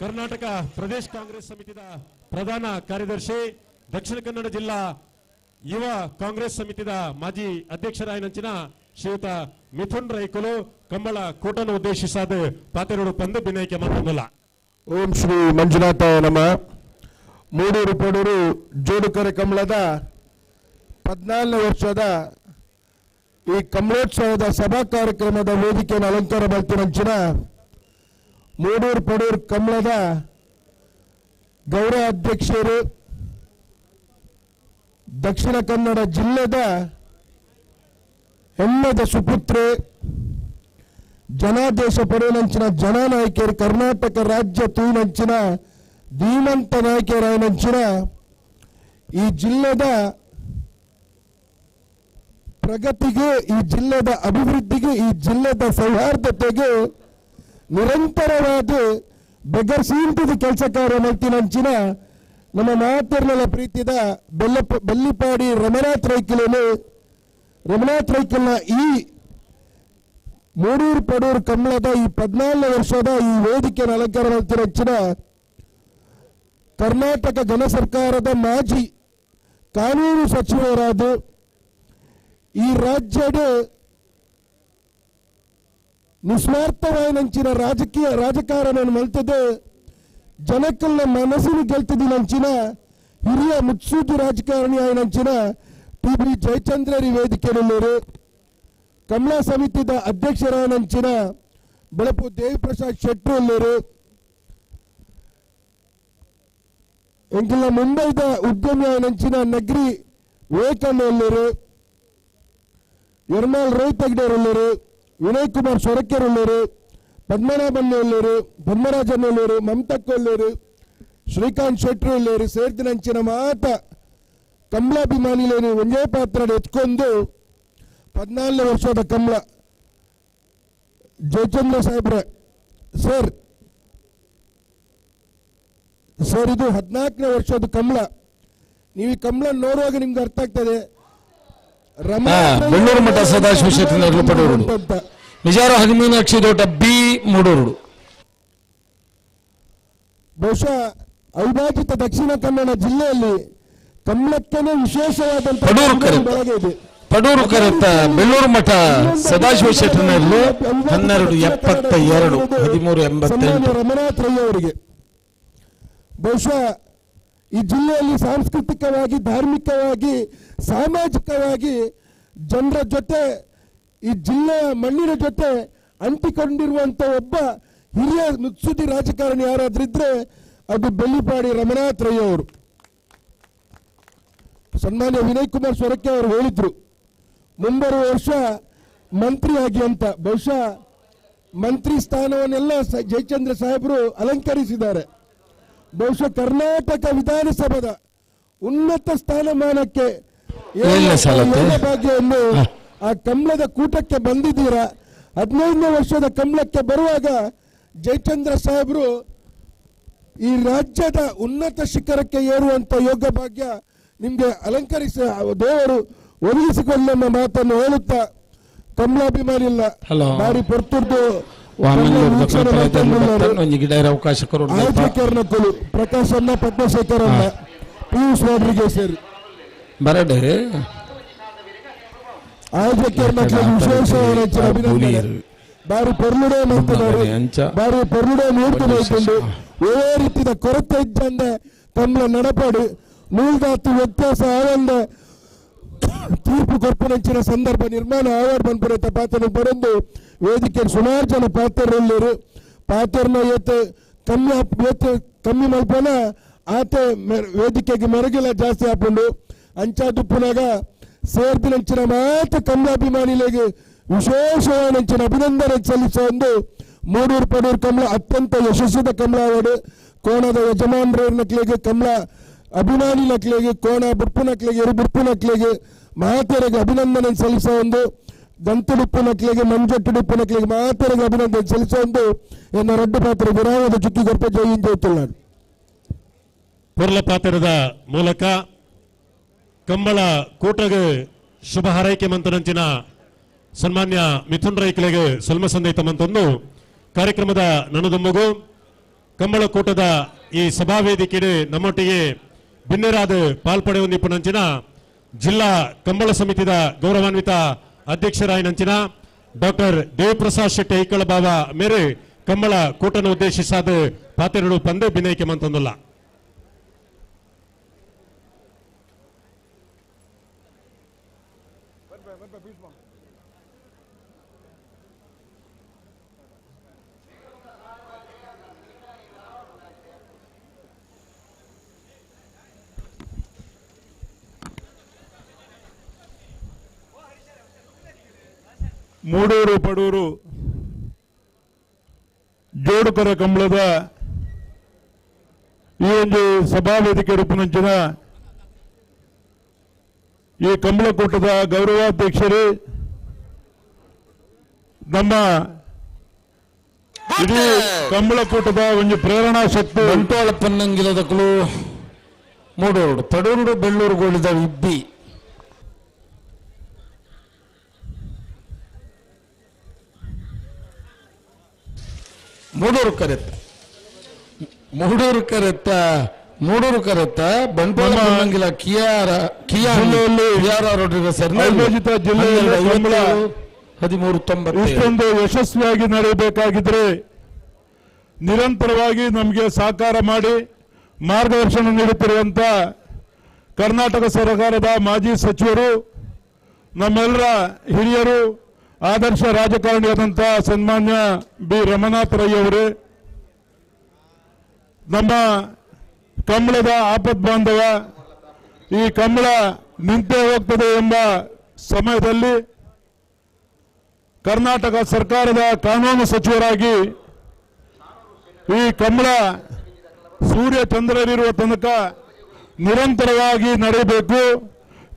[SPEAKER 1] ಕರ್ನಾಟಕ ಪ್ರದೇಶ ಕಾಂಗ್ರೆಸ್ ಸಮಿತಿದ ಪ್ರಧಾನ ಕಾರ್ಯದರ್ಶಿ ದಕ್ಷಿಣ ಕನ್ನಡ ಜಿಲ್ಲಾ ಯುವ ಕಾಂಗ್ರೆಸ್ ಸಮಿತಿದ ಮಾಜಿ ಅಧ್ಯಕ್ಷರಾಯನಂಚಿನ ಶ್ರೀಯುತ ಮಿಥುನ್ ರೈಕುಲು ಕಂಬಳ ಕೂಟನ್ನು ಉದ್ದೇಶಿಸಾದ ಪಾತೆರೋಡು ಪಂದು ಬಿನಯಕ್ಕೆ ಮಾತನಾಡಲ್ಲ.
[SPEAKER 4] ಓಂ ಶ್ರೀ ಮಂಜುನಾಥಾಯ ನಮಃ. ಮೂಡೂರು ಪಡೂರು ಜೋಡುಕರೆ ಕಂಬಳದ 14ನೇ ವರ್ಷದ ಈ ಕಂಬಳೋತ್ಸವದ ಸಭಾ ಕಾರ್ಯಕ್ರಮದ ವೇದಿಕೆಯನ್ನು ಅಲಂಕಾರ ಮಾಡ್ತಿರಂಚಿನ ಮೂಡೂರು ಪಡೂರು ಕಂಬಳದ ಗೌರವ ಅಧ್ಯಕ್ಷರು ದಕ್ಷಿಣ ಕನ್ನಡ ಜಿಲ್ಲೆದ ಹೆಮ್ಮೆದ ಸುಪುತ್ರೆ ಜನಾದೇಶ ಪಡೆಯನಂಚಿನ ಜನನಾಯಕರು ಕರ್ನಾಟಕ ರಾಜ್ಯ ತೂನಂಚಿನ ಧೀಮಂತ ನಾಯಕರಾಯನಂಚಿನ ಈ ಜಿಲ್ಲೆದ ಪ್ರಗತಿಗೆ, ಈ ಜಿಲ್ಲೆದ ಅಭಿವೃದ್ಧಿಗೆ, ಈ ಜಿಲ್ಲೆದ ಸೌಹಾರ್ದತೆಗೆ ನಿರಂತರವಾದ ಬೆಗರ್ಸೀಂತದ ಕೆಲಸ ಕಾರ್ಯ ಮಾಡ್ತೀನಂಚಿನ ನಮ್ಮ ಮಾತರ್ನಲ ಪ್ರೀತಿದ ಬೆಲ್ಲಿಪಾಡಿ ರಮನಾಥ್ ರೈಕಲ್ನ ಈ ಮೂಡೂರು ಪಡೂರು ಕಂಬಳದ ಈ 14ನೇ ವರ್ಷದ ಈ ವೇದಿಕೆಯನ್ನು ಅಲಂಕಾರ ಮಾಡ್ತಿರೋ
[SPEAKER 8] ಕರ್ನಾಟಕ ಘನ ಸರ್ಕಾರದ ಮಾಜಿ ಕಾನೂನು ಸಚಿವರಾದ ಈ ರಾಜ್ಯದ ನಿಸ್ವಾರ್ಥವಾಯಿನಂಚಿನ ರಾಜಕಾರಣ ಮಲ್ತದೆ ಜನಕ್ಕಲ್ಲ ಮನಸ್ಸಿನ ಗೆಲ್ತದಿನಂಚಿನ ಹಿರಿಯ ಮುತ್ಸೂದಿ ರಾಜಕಾರಣಿ ಆಯ್ನಂಚಿನ ಟಿ.ಬಿ. ಜಯಚಂದ್ರರಿ ವೇದಿಕೆಯಲ್ಲಿರು ಕಮಲಾ ಸಮಿತಿದ ಅಧ್ಯಕ್ಷರಾಯನಂಚಿನ ಬೆಳಪು ದೇವಿಪ್ರಸಾದ್ ಶೆಟ್ಟಿ ಅಲ್ಲಿರು ಎಂಕಿಲ್ಲ ಮುಂಬೈದ ಉದ್ಯಮಿ ಆಯ್ನಂಚಿನ ನಗರಿ ವಿವೇಕಾನಂದರು ಯರ್ಮಾಲ್ ರೋಹಿತ್ ಹೆಗ್ಡೆರಲ್ಲರು ವಿನಯ್ ಕುಮಾರ್ ಸೊರಕೆರಲ್ಲರು ಪದ್ಮನಾಭನ್ನಲ್ಲರು ಪದ್ಮರಾಜನ್ನಲ್ಲರು ಮಮತಕ್ಕಲ್ಲರು ಶ್ರೀಕಾಂತ್ ಶೆಟ್ಟಿ ಅಲ್ಲರು ಸೇರಿದಿನಂಚಿನ ಮಾತ ಕಮಲಾಭಿಮಾನಿಲೇನು ಒಂದೇ ಪಾತ್ರ ಎತ್ಕೊಂಡು 14 ವರ್ಷದ ಕಮಲ ಜಯಚಂದ್ರ ಸಾಹೇಬ್ರೆ ಸರ್ ಇದು 14ನೇ ವರ್ಷದ ಕಮಲ. ನೀವು ಈ ಕಮಲ ನೋಡುವಾಗ ನಿಮ್ಗೆ ಅರ್ಥ ಆಗ್ತದೆ.
[SPEAKER 11] ಬೆಳ್ಳೂರು ಮಠ ಸದಾಶಿವ ಶೆಟ್ಟಿ ಪಡೂರು ನಿಜಾರ 13 ಅಕ್ಷಿದೋಟ ಬಿ ಮೂಡೂರು.
[SPEAKER 8] ಬಹುಶಃ ಅವಿಭಾಜಿತ ದಕ್ಷಿಣ ಕನ್ನಡ ಜಿಲ್ಲೆಯಲ್ಲಿ ಕಮಲಕ್ಕೇನೆ ವಿಶೇಷವಾದಂತಹ
[SPEAKER 11] ಪಡೂರು ಕರೆತ ಬೆಳ್ಳೂರು ಮಠ ಸದಾಶಿವ ಶೆಟ್ಟಿನಲ್ಲೂ 1272 1388
[SPEAKER 8] ರಮನಾಥ್ ರೈ ಅವರಿಗೆ ಬಹುಶಃ ಈ ಜಿಲ್ಲೆಯಲ್ಲಿ ಸಾಂಸ್ಕೃತಿಕವಾಗಿ ಧಾರ್ಮಿಕವಾಗಿ ಸಾಮಾಜಿಕವಾಗಿ ಜನರ ಜೊತೆ ಈ ಜಿಲ್ಲೆಯ ಮಣ್ಣಿನ ಜೊತೆ ಅಂಟಿಕೊಂಡಿರುವಂತ ಒಬ್ಬ ಹಿರಿಯ ಮುತ್ಸುದಿ ರಾಜಕಾರಣಿ ಯಾರಾದ್ರಿದ್ರೆ ಅದು ಬೆಳ್ಳಿಪಾಡಿ ರಮನಾಥ್ ರೈ ಅವರು. ಸನ್ಮಾನ್ಯ ವಿನಯ್ ಕುಮಾರ್ ಸೊರಕೆ ಅವರು ಹೇಳಿದ್ರು ಮುಂಬರುವ ವರ್ಷ ಮಂತ್ರಿಯಾಗಿ ಅಂತ. ಬಹುಶಃ ಮಂತ್ರಿ ಸ್ಥಾನವನ್ನೆಲ್ಲ ಜಯಚಂದ್ರ ಸಾಹೇಬರು ಅಲಂಕರಿಸಿದ್ದಾರೆ. ಬಹುಶಃ ಕರ್ನಾಟಕ ವಿಧಾನಸಭೆದ ಉನ್ನತ ಸ್ಥಾನಮಾನಕ್ಕೆ ಭಾಗ್ಯವನ್ನು ಆ ಕಮಲದ ಕೂಟಕ್ಕೆ ಬಂದಿದ್ದೀರಾ. 15ನೇ ವರ್ಷದ ಕಮಲಕ್ಕೆ ಬರುವಾಗ ಜಯಚಂದ್ರ ಸಾಹೇಬರು ಈ ರಾಜ್ಯದ ಉನ್ನತ ಶಿಖರಕ್ಕೆ ಏರುವಂತ ಯೋಗ ಭಾಗ್ಯ ನಿಮ್ಗೆ ಅಲಂಕರಿಸ ದೇವರು ಒದಗಿಸಿಕೊಳ್ಳೆಂಬ ಮಾತನ್ನು ಹೇಳುತ್ತಾ ಕಮಲಾಭಿಮಾನಿ ಇಲ್ಲ ಬಾರಿ ಪೊರ್ತುರ್ದು ಆಯ್ಕೆಕರ್ನಕ್ಕಳು ಪ್ರಕಾಶ್ ಅನ್ನ ಪದ್ಮಶೇಖರ್ ಅನ್ನ ಪಿಯೂಷ್ ರಾಡ್ರಿಗೇಸ್
[SPEAKER 11] ಬರಡೆ
[SPEAKER 8] ಆಯ್ಕೆಕರ್ನಕ್ಕಳು ವಿಶೇಷವಾದ ಅಭಿನಂದನೆ. ಬಾರಿ ಪೊರ್ಲುಡೆ ಮಾತನಾಡಿ ಬಾರಿ ಪೊರ್ಲುಡೆ ಮೂರ್ತಿ ಮಾಡಿಕೊಂಡು ಏ ರೀತಿಯ ಕೊರತೆ ಇದ್ದಂದೆ ಕಮಲ ನಡಪಾಡು ಮೂಲದಾತು ವ್ಯತ್ಯಾಸ ಆವಂದ ತೀರ್ಪು ಕೊರ್ಪುನಂಚಿನ ಸಂದರ್ಭ ನಿರ್ಮಾಣ ಆವಾಡ್ ಬಂದ್ಬಿಡುತ್ತೆ ಪಾತ್ರ ಬರೆದು ವೇದಿಕೆ ಸುಮಾರು ಜನ ಪಾತ್ರರಲ್ಲರು ಪಾತ್ರನ ಕಮ್ಮಿ ಮಲ್ಪನ ಆತ ವೇದಿಕೆಗೆ ಮೆರಗಿಲ್ಲ ಜಾಸ್ತಿ ಹಾಕೊಂಡು ಅಂಚಾದುಪ್ಪುನಾಗ ಸೇರ್ದಿನಂಚಿನ ಮಾತ್ರ ಕಮಲಾಭಿಮಾನಿಗಳಿಗೆ ವಿಶೇಷವಾದಂಚಿನ ಅಭಿನಂದನೆ ಸಲ್ಲಿಸುವ ಒಂದು ಮೂಡೂರು ಪಡೂರು ಕಮಲ ಅತ್ಯಂತ ಯಶಸ್ವಿದ ಕಮಲ ಅವಾರ್ಡ್ ಕೋಣದ ಯಜಮಾನರಕ್ಲಿಗೆ ಕಮಲ ಅಭಿಮಾನಿ ನಕ್ಲಿಗೆ ಕೋಣ ಬುರ್ಪು ನಕ್ಲಿಗೆ ಇರು ಬುರ್ಪು ನಕ್ಲಿಗೆ ಮಹಾತೇರಿಗೆ ಅಭಿನಂದನೆ ಸಲ್ಲಿಸುವ ಒಂದು ಗಂತುಡುಪ್ಪು ನಕ್ಲಿಗೆ ಮಂಜಟ್ಟುಡುಪ್ಪು ನಕ್ಲಿಗೆ ಮಹಾತೇರಿಗೆ ಅಭಿನಂದನೆ ಸಲ್ಲಿಸುವ ಒಂದು ಎನ್ನ ರಡ್ಡು ಪಾತ್ರ ವಿರಾಮದ ಚುಕ್ಕಿ ಗೊಪ್ಪ ಜೈನ್ ಜೈತುಳ್ನಾಡು
[SPEAKER 1] ಪೊರ್ಲ ಪಾತ್ರದ ಮೂಲಕ ಕಂಬಳ ಕೂಟಗೆ ಶುಭ ಹಾರೈಕೆ ಮಂತನಂಚಿನ ಸನ್ಮಾನ್ಯ ಮಿಥುನ್ ರೈಕ್ಲೆಗೆ ಸಲ್ಮ ಸಂದೇತ ಮಂತೊಂದು ಕಾರ್ಯಕ್ರಮದ ನನದೊಮ್ಮಗು ಕಂಬಳ ಕೂಟದ ಈ ಸಭಾವೇದಿಕೆಡೆ ನಮ್ಮೊಟ್ಟಿಗೆ ಭಿನ್ನರಾದ ಪಾಲ್ಪಡೆಯೊಂದಿಪ್ಪುನಂಚಿನ ಜಿಲ್ಲಾ ಕಂಬಳ ಸಮಿತಿದ ಗೌರವಾನ್ವಿತ ಅಧ್ಯಕ್ಷರಾಯನಂಚಿನ ಡಾಕ್ಟರ್ ದೇವಪ್ರಸಾದ್ ಶೆಟ್ಟಿ ಐಕಳ ಬಾವ ಮೇರೆ ಕಂಬಳ ಕೂಟನ ಉದ್ದೇಶಿಸಾದ ಪಾತೆರಡು ಪಂದೆ ಭಿನ್ನೈಕೆ ಮಂತೊಂದುಲ್ಲ.
[SPEAKER 19] ಮೂಡೂರು ಪಡೂರು ಜೋಡುಕರ ಕಂಬಳದ ಈ ಒಂದು ಸಭಾ ವೇದಿಕೆ ರೂಪುನಂಚಿನ ಈ ಕಂಬಳ ಕೂಟದ ಗೌರವಾಧ್ಯಕ್ಷರು ನಮ್ಮ ಇಡೀ ಕಂಬಳ ಕೂಟದ ಒಂದು ಪ್ರೇರಣಾ ಶಕ್ತಿ
[SPEAKER 11] ಬಂಟ್ವಾಳ ಪನ್ನಂಗಿಲದಕ್ಕಳು ಮೂಡೂರು ಪಡೂರು ಬೆಳ್ಳೂರು ಗೋಳಿದ ಇಬ್ಬಿ ಮೂಡೂರು ಕರೆತ್ತ ಮೂಡೂರು ಕರೆತ್ತ ಬಂಟ್ವಾಳ ಬನ್ನಂಗಿಲ
[SPEAKER 19] ಅವಿಭಜಿತ ಜಿಲ್ಲೆಯಲ್ಲಿ ಕಂಬಳ
[SPEAKER 11] 1390
[SPEAKER 19] ಇಷ್ಟೊಂದು ಯಶಸ್ವಿಯಾಗಿ ನಡೆಯಬೇಕಾಗಿದ್ರೆ ನಿರಂತರವಾಗಿ ನಮಗೆ ಸಹಕಾರ ಮಾಡಿ ಮಾರ್ಗದರ್ಶನ ನೀಡುತ್ತಿರುವಂತ ಕರ್ನಾಟಕ ಸರ್ಕಾರದ ಮಾಜಿ ಸಚಿವರು, ನಮ್ಮೆಲ್ಲರ ಹಿರಿಯರು, ಆದರ್ಶ ರಾಜಕಾರಣಿಯಾದಂಥ ಸನ್ಮಾನ್ಯ ಬಿ ರಮನಾಥ್ ರೈ ಅವರೇ, ನಮ್ಮ ಕಂಬಳದ ಆಪತ್ ಬಾಂಧವ, ಈ ಕಂಬಳ ನಿಂತೇ ಹೋಗ್ತದೆ ಎಂಬ ಸಮಯದಲ್ಲಿ ಕರ್ನಾಟಕ ಸರ್ಕಾರದ ಕಾನೂನು ಸಚಿವರಾಗಿ ಈ ಕಂಬಳ ಸೂರ್ಯ ಚಂದ್ರರಿರುವ ತನಕ ನಿರಂತರವಾಗಿ ನಡೆಯಬೇಕು,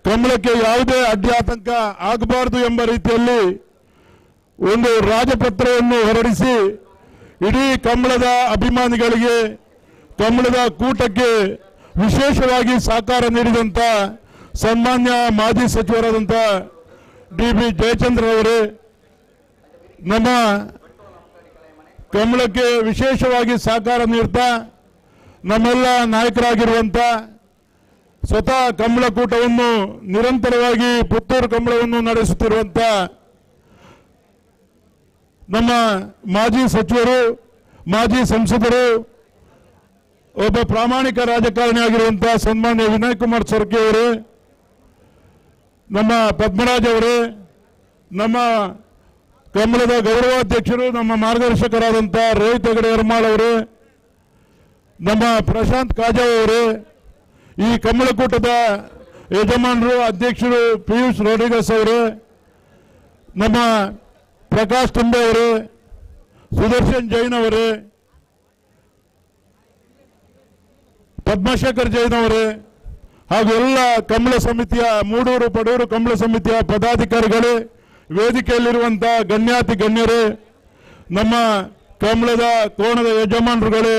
[SPEAKER 19] ಕಂಬಳಕ್ಕೆ ಯಾವುದೇ ಅಡ್ಡಿ ಆತಂಕ ಆಗಬಾರದು ಎಂಬ ರೀತಿಯಲ್ಲಿ ಒಂದು ರಾಜಪತ್ರವನ್ನು ಹೊರಡಿಸಿ ಇಡೀ ಕಂಬಳದ ಅಭಿಮಾನಿಗಳಿಗೆ, ಕಂಬಳದ ಕೂಟಕ್ಕೆ ವಿಶೇಷವಾಗಿ ಸಹಕಾರ ನೀಡಿದಂಥ ಸನ್ಮಾನ್ಯ ಮಾಜಿ ಸಚಿವರಾದಂಥ DB ಜಯಚಂದ್ರ ಅವರೇ, ನಮ್ಮ ಕಂಬಳಕ್ಕೆ ವಿಶೇಷವಾಗಿ ಸಹಕಾರ ನೀಡ್ತಾ ನಮ್ಮೆಲ್ಲ ನಾಯಕರಾಗಿರುವಂಥ ಸ್ವತಃ ಕಂಬಳ ಕೂಟವನ್ನು ನಿರಂತರವಾಗಿ ಪುತ್ತೂರು ಕಂಬಳವನ್ನು ನಡೆಸುತ್ತಿರುವಂಥ ನಮ್ಮ ಮಾಜಿ ಸಚಿವರು, ಮಾಜಿ ಸಂಸದರು, ಒಬ್ಬ ಪ್ರಾಮಾಣಿಕ ರಾಜಕಾರಣಿ ಆಗಿರುವಂತಹ ಸನ್ಮಾನ್ಯ ವಿನಯ್ ಕುಮಾರ್ ಸೊರಕೆ ಅವರೇ, ನಮ್ಮ ಪದ್ಮರಾಜ್ ಅವರೇ, ನಮ್ಮ ಕಂಬಳದ ಗೌರವಾಧ್ಯಕ್ಷರು, ನಮ್ಮ ಮಾರ್ಗದರ್ಶಕರಾದಂಥ ರೋಹಿತ್ ಹೆಗಡೆ ಯರ್ಮಾಳ್ ಅವರೇ, ನಮ್ಮ ಪ್ರಶಾಂತ್ ಕಾಜಾ ಅವರೇ, ಈ ಕಂಬಳಕೂಟದ ಯಜಮಾನರು, ಅಧ್ಯಕ್ಷರು ಪಿಯೂಷ್ ರೋಡ್ರಿಗಸ್ ಅವರೇ, ನಮ್ಮ ಪ್ರಕಾಶ್ ತುಂಬೆ ಅವರೇ, ಸುದರ್ಶನ್ ಜೈನ್ ಅವರೇ, ಪದ್ಮಶೇಖರ್ ಜೈನ್ ಅವರೇ, ಹಾಗೂ ಎಲ್ಲ ಕಂಬಳ ಸಮಿತಿಯ ಮೂಡೂರು ಪಡೂರು ಕಂಬಳ ಸಮಿತಿಯ ಪದಾಧಿಕಾರಿಗಳೇ, ವೇದಿಕೆಯಲ್ಲಿರುವಂಥ ಗಣ್ಯಾತಿ ಗಣ್ಯರೇ, ನಮ್ಮ ಕಂಬಳದ ಕೋಣದ ಯಜಮಾನರುಗಳೇ,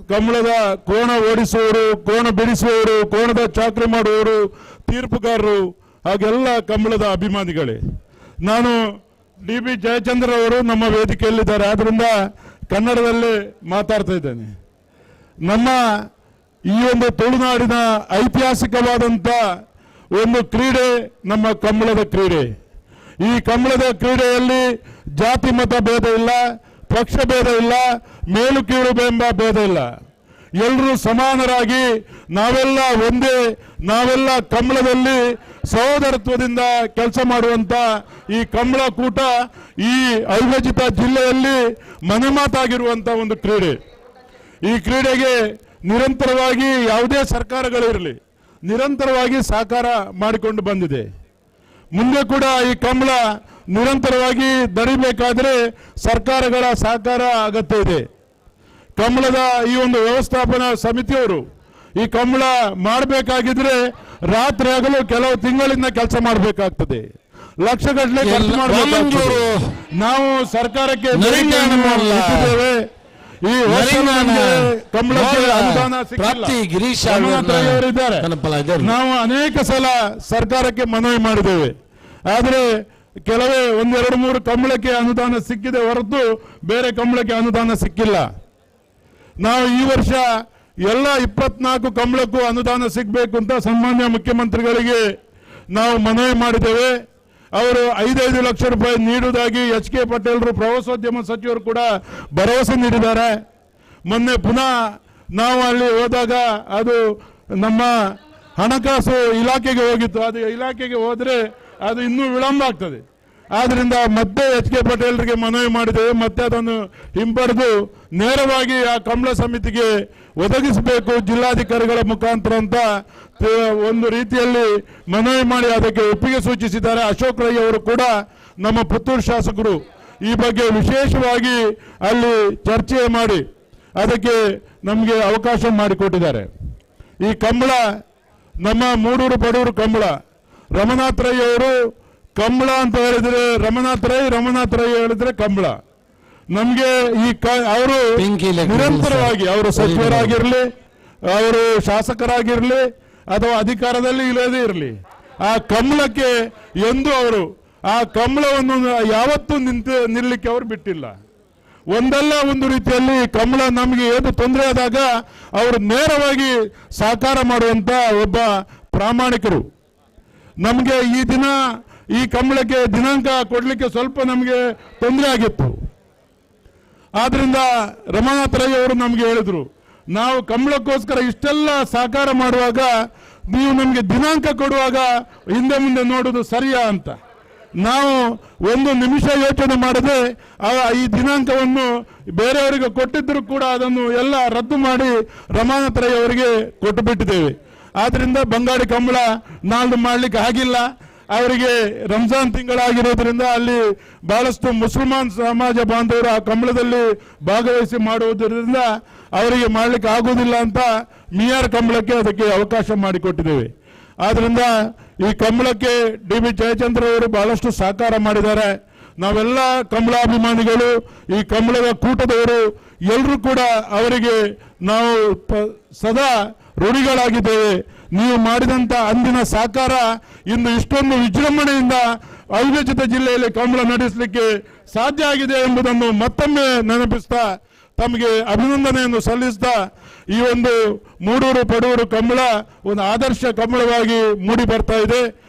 [SPEAKER 19] ಕಂಬಳದ ಕೋಣ ಓಡಿಸುವವರು, ಕೋಣ ಬಿಡಿಸುವವರು, ಕೋಣದ ಚಾಕ್ರಿ ಮಾಡುವವರು, ತೀರ್ಪುಗಾರರು, ಹಾಗೆಲ್ಲ ಕಂಬಳದ ಅಭಿಮಾನಿಗಳೇ, ನಾನು DB ಜಯಚಂದ್ರ ಅವರು ನಮ್ಮ ವೇದಿಕೆಯಲ್ಲಿದ್ದಾರೆ, ಆದ್ರಿಂದ ಕನ್ನಡದಲ್ಲೇ ಮಾತಾಡ್ತಾ ಇದ್ದೇನೆ. ನಮ್ಮ ಈ ಒಂದು ತುಳುನಾಡಿನ ಐತಿಹಾಸಿಕವಾದಂಥ ಒಂದು ಕ್ರೀಡೆ ನಮ್ಮ ಕಂಬಳದ ಕ್ರೀಡೆ. ಈ ಕಂಬಳದ ಕ್ರೀಡೆಯಲ್ಲಿ ಜಾತಿ ಮತ ಭೇದ ಇಲ್ಲ, ಪಕ್ಷ ಭೇದ ಇಲ್ಲ, ಮೇಲು ಕೀಳು ಎಂಬ ಭೇದ ಇಲ್ಲ. ಎಲ್ಲರೂ ಸಮಾನರಾಗಿ ನಾವೆಲ್ಲ ಒಂದೇ, ನಾವೆಲ್ಲ ಕಂಬಳದಲ್ಲಿ ಸಹೋದರತ್ವದಿಂದ ಕೆಲಸ ಮಾಡುವಂತ ಈ ಕಂಬಳ ಕೂಟ ಈ ಅವಿಭಜಿತ ಜಿಲ್ಲೆಯಲ್ಲಿ ಮನೆಮಾತಾಗಿರುವಂತ ಒಂದು ಕ್ರೀಡೆ. ಈ ಕ್ರೀಡೆಗೆ ನಿರಂತರವಾಗಿ ಯಾವುದೇ ಸರ್ಕಾರಗಳಿರಲಿ ನಿರಂತರವಾಗಿ ಸಹಕಾರ ಮಾಡಿಕೊಂಡು ಬಂದಿದೆ. ಮುಂದೆ ಕೂಡ ಈ ಕಂಬಳ ನಿರಂತರವಾಗಿ ದರಿಬೇಕಾದ್ರೆ ಸರ್ಕಾರಗಳ ಸಹಕಾರ ಅಗತ್ಯ ಇದೆ. ಕಂಬಳದ ಈ ಒಂದು ವ್ಯವಸ್ಥಾಪನಾ ಸಮಿತಿಯವರು ಈ ಕಂಬಳ ಮಾಡಬೇಕಾಗಿದ್ರೆ ರಾತ್ರಿ ಹಗಲು ಕೆಲವು ತಿಂಗಳಿಂದ ಕೆಲಸ ಮಾಡಬೇಕಾಗ್ತದೆ, ಲಕ್ಷಗಟ್ಟಲೆ ಖರ್ಚು ಮಾಡಬೇಕಾಗ್ತದೆ. ನಾವು ಸರ್ಕಾರಕ್ಕೆ ಇಟ್ಟಿದ್ದೇವೆ. ಈ ಕಂಬಳಕ್ಕೆ ಅನುದಾನ ಸಿಕ್ಕಿಲ್ಲ. ನಾವು ಅನೇಕ ಸಲ ಸರ್ಕಾರಕ್ಕೆ ಮನವಿ ಮಾಡಿದ್ದೇವೆ, ಆದರೆ ಕೆಲವೇ 1-2-3 ಕಂಬಳಕ್ಕೆ ಅನುದಾನ ಸಿಕ್ಕಿದೆ ಹೊರತು ಬೇರೆ ಕಂಬಳಕ್ಕೆ ಅನುದಾನ ಸಿಕ್ಕಿಲ್ಲ. ನಾವು ಈ ವರ್ಷ ಎಲ್ಲ 24 ಕಂಬಳಕ್ಕೂ ಅನುದಾನ ಸಿಗಬೇಕು ಅಂತ ಸನ್ಮಾನ್ಯ ಮುಖ್ಯಮಂತ್ರಿಗಳಿಗೆ ನಾವು ಮನವಿ ಮಾಡಿದ್ದೇವೆ. ಅವರು 5 ಲಕ್ಷ ರೂಪಾಯಿ ನೀಡುವುದಾಗಿ HK ಪಟೇಲ್ರು ಪ್ರವಾಸೋದ್ಯಮ ಸಚಿವರು ಕೂಡ ಭರವಸೆ ನೀಡಿದ್ದಾರೆ. ಮೊನ್ನೆ ಪುನಃ ನಾವು ಅಲ್ಲಿ ಹೋದಾಗ ಅದು ನಮ್ಮ ಹಣಕಾಸು ಇಲಾಖೆಗೆ ಹೋಗಿತ್ತು. ಅದು ಇಲಾಖೆಗೆ ಹೋದ್ರೆ ಅದು ಇನ್ನೂ ವಿಳಂಬ ಆಗ್ತದೆ. ಆದ್ರಿಂದ ಮತ್ತೆ HK ಪಟೇಲ್ರಿಗೆ ಮನವಿ ಮಾಡಿದ್ದೇವೆ, ಮತ್ತೆ ಅದನ್ನು ಹಿಂಪಡೆದು ನೇರವಾಗಿ ಆ ಕಂಬಳ ಸಮಿತಿಗೆ ಒದಗಿಸಬೇಕು ಜಿಲ್ಲಾಧಿಕಾರಿಗಳ ಮುಖಾಂತರ ಅಂತ ಒಂದು ರೀತಿಯಲ್ಲಿ ಮನವಿ ಮಾಡಿ ಅದಕ್ಕೆ ಒಪ್ಪಿಗೆ ಸೂಚಿಸಿದ್ದಾರೆ. ಅಶೋಕ್ ರೈ ಅವರು ಕೂಡ ನಮ್ಮ ಪುತ್ತೂರು ಶಾಸಕರು ಈ ಬಗ್ಗೆ ವಿಶೇಷವಾಗಿ ಅಲ್ಲಿ ಚರ್ಚೆ ಮಾಡಿ ಅದಕ್ಕೆ ನಮಗೆ ಅವಕಾಶ ಮಾಡಿಕೊಟ್ಟಿದ್ದಾರೆ. ಈ ಕಂಬಳ ನಮ್ಮ ಮೂಡೂರು ಪಡೂರು ಕಂಬಳ, ರಮನಾಥ್ ರೈ ಅವರು ಕಂಬಳ ಅಂತ ಹೇಳಿದ್ರೆ ರಮನಾಥ್ ರೈ ಹೇಳಿದ್ರೆ ಕಂಬಳ. ನಮಗೆ ಈ ಅವರು ನಿರಂತರವಾಗಿ ಅವರು ಸಚಿವರಾಗಿರ್ಲಿ, ಅವರು ಶಾಸಕರಾಗಿರ್ಲಿ ಅಥವಾ ಅಧಿಕಾರದಲ್ಲಿ ಇಲ್ಲದೇ ಇರಲಿ, ಆ ಕಂಬಳಕ್ಕೆ ಎಂದು ಅವರು ಆ ಕಂಬಳವನ್ನು ಯಾವತ್ತೂ ನಿಲ್ಲಲಿಕ್ಕೆ ಅವರು ಬಿಟ್ಟಿಲ್ಲ. ಒಂದಲ್ಲ ಒಂದು ರೀತಿಯಲ್ಲಿ ಕಮಲ ನಮಗೆ ಏನು ತೊಂದರೆ ಆದಾಗ ಅವರು ನೇರವಾಗಿ ಸಹಕಾರ ಮಾಡುವಂತ ಒಬ್ಬ ಪ್ರಾಮಾಣಿಕರು. ನಮಗೆ ಈ ದಿನ ಈ ಕಮಲಕ್ಕೆ ದಿನಾಂಕ ಕೊಡಲಿಕ್ಕೆ ಸ್ವಲ್ಪ ನಮಗೆ ತೊಂದರೆ ಆಗಿತ್ತು. ಆದ್ರಿಂದ ರಮಾನಾಥ್ ರೈ ಅವರು ನಮಗೆ ಹೇಳಿದ್ರು, ನಾವು ಕಮಲಕ್ಕೋಸ್ಕರ ಇಷ್ಟೆಲ್ಲ ಸಹಕಾರ ಮಾಡುವಾಗ ನೀವು ನಮಗೆ ದಿನಾಂಕ ಕೊಡುವಾಗ ಹಿಂದೆ ಮುಂದೆ ನೋಡೋದು ಸರಿಯಾ ಅಂತ. ನಾವು ಒಂದು ನಿಮಿಷ ಯೋಚನೆ ಮಾಡದೆ ಈ ದಿನಾಂಕವನ್ನು ಬೇರೆಯವರಿಗೆ ಕೊಟ್ಟಿದ್ದರೂ ಕೂಡ ಅದನ್ನು ಎಲ್ಲ ರದ್ದು ಮಾಡಿ ರಮಾನಾಥ್ ರೈ ಅವರಿಗೆ ಕೊಟ್ಟು ಬಿಟ್ಟಿದ್ದೇವೆ. ಆದ್ರಿಂದ ಬಂಗಾಡಿ ಕಮಲ ನಾಲ್ದು ಮಾಡಲಿಕ್ಕೆ ಆಗಿಲ್ಲ. ಅವರಿಗೆ ರಂಜಾನ್ ತಿಂಗಳಾಗಿರೋದ್ರಿಂದ ಅಲ್ಲಿ ಬಹಳಷ್ಟು ಮುಸಲ್ಮಾನ್ ಸಮಾಜ ಬಾಂಧವರು ಆ ಕಮಲದಲ್ಲಿ ಭಾಗವಹಿಸಿ ಮಾಡುವುದರಿಂದ ಅವರಿಗೆ ಮಾಡಲಿಕ್ಕೆ ಆಗುವುದಿಲ್ಲ ಅಂತ ಮಿಯಾರ್ ಕಮಲಕ್ಕೆ ಅದಕ್ಕೆ ಅವಕಾಶ ಮಾಡಿಕೊಟ್ಟಿದ್ದೇವೆ. ಆದ್ರಿಂದ ಈ ಕಮಲಕ್ಕೆ ಡಿ.ಬಿ. ಜಯಚಂದ್ರ ಅವರು ಬಹಳಷ್ಟು ಸಹಕಾರ ಮಾಡಿದ್ದಾರೆ. ನಾವೆಲ್ಲ ಕಮಲಾಭಿಮಾನಿಗಳು, ಈ ಕಮಲದ ಕೂಟದವರು ಎಲ್ಲರೂ ಕೂಡ ಅವರಿಗೆ ನಾವು ಸದಾ ಋಣಿಗಳಾಗಿದ್ದೇವೆ. ನೀವು ಮಾಡಿದಂತ ಅಂದಿನ ಸಹಕಾರ ಇಂದು ಇಷ್ಟೊಂದು ವಿಜೃಂಭಣೆಯಿಂದ ಅವಿಭಜಿತ ಜಿಲ್ಲೆಯಲ್ಲಿ ಕಮಲ ನಡೆಸಲಿಕ್ಕೆ ಸಾಧ್ಯ ಆಗಿದೆ ಎಂಬುದನ್ನು ಮತ್ತೊಮ್ಮೆ ನೆನಪಿಸ್ತಾ ತಮಗೆ ಅಭಿನಂದನೆಯನ್ನು ಸಲ್ಲಿಸ್ತಾ ಈ ಒಂದು ಮೂಡೂರು ಪಡೂರು ಕಮಲ ಒಂದು ಆದರ್ಶ ಕಮಲವಾಗಿ ಮೂಡಿ ಬರ್ತಾ ಇದೆ.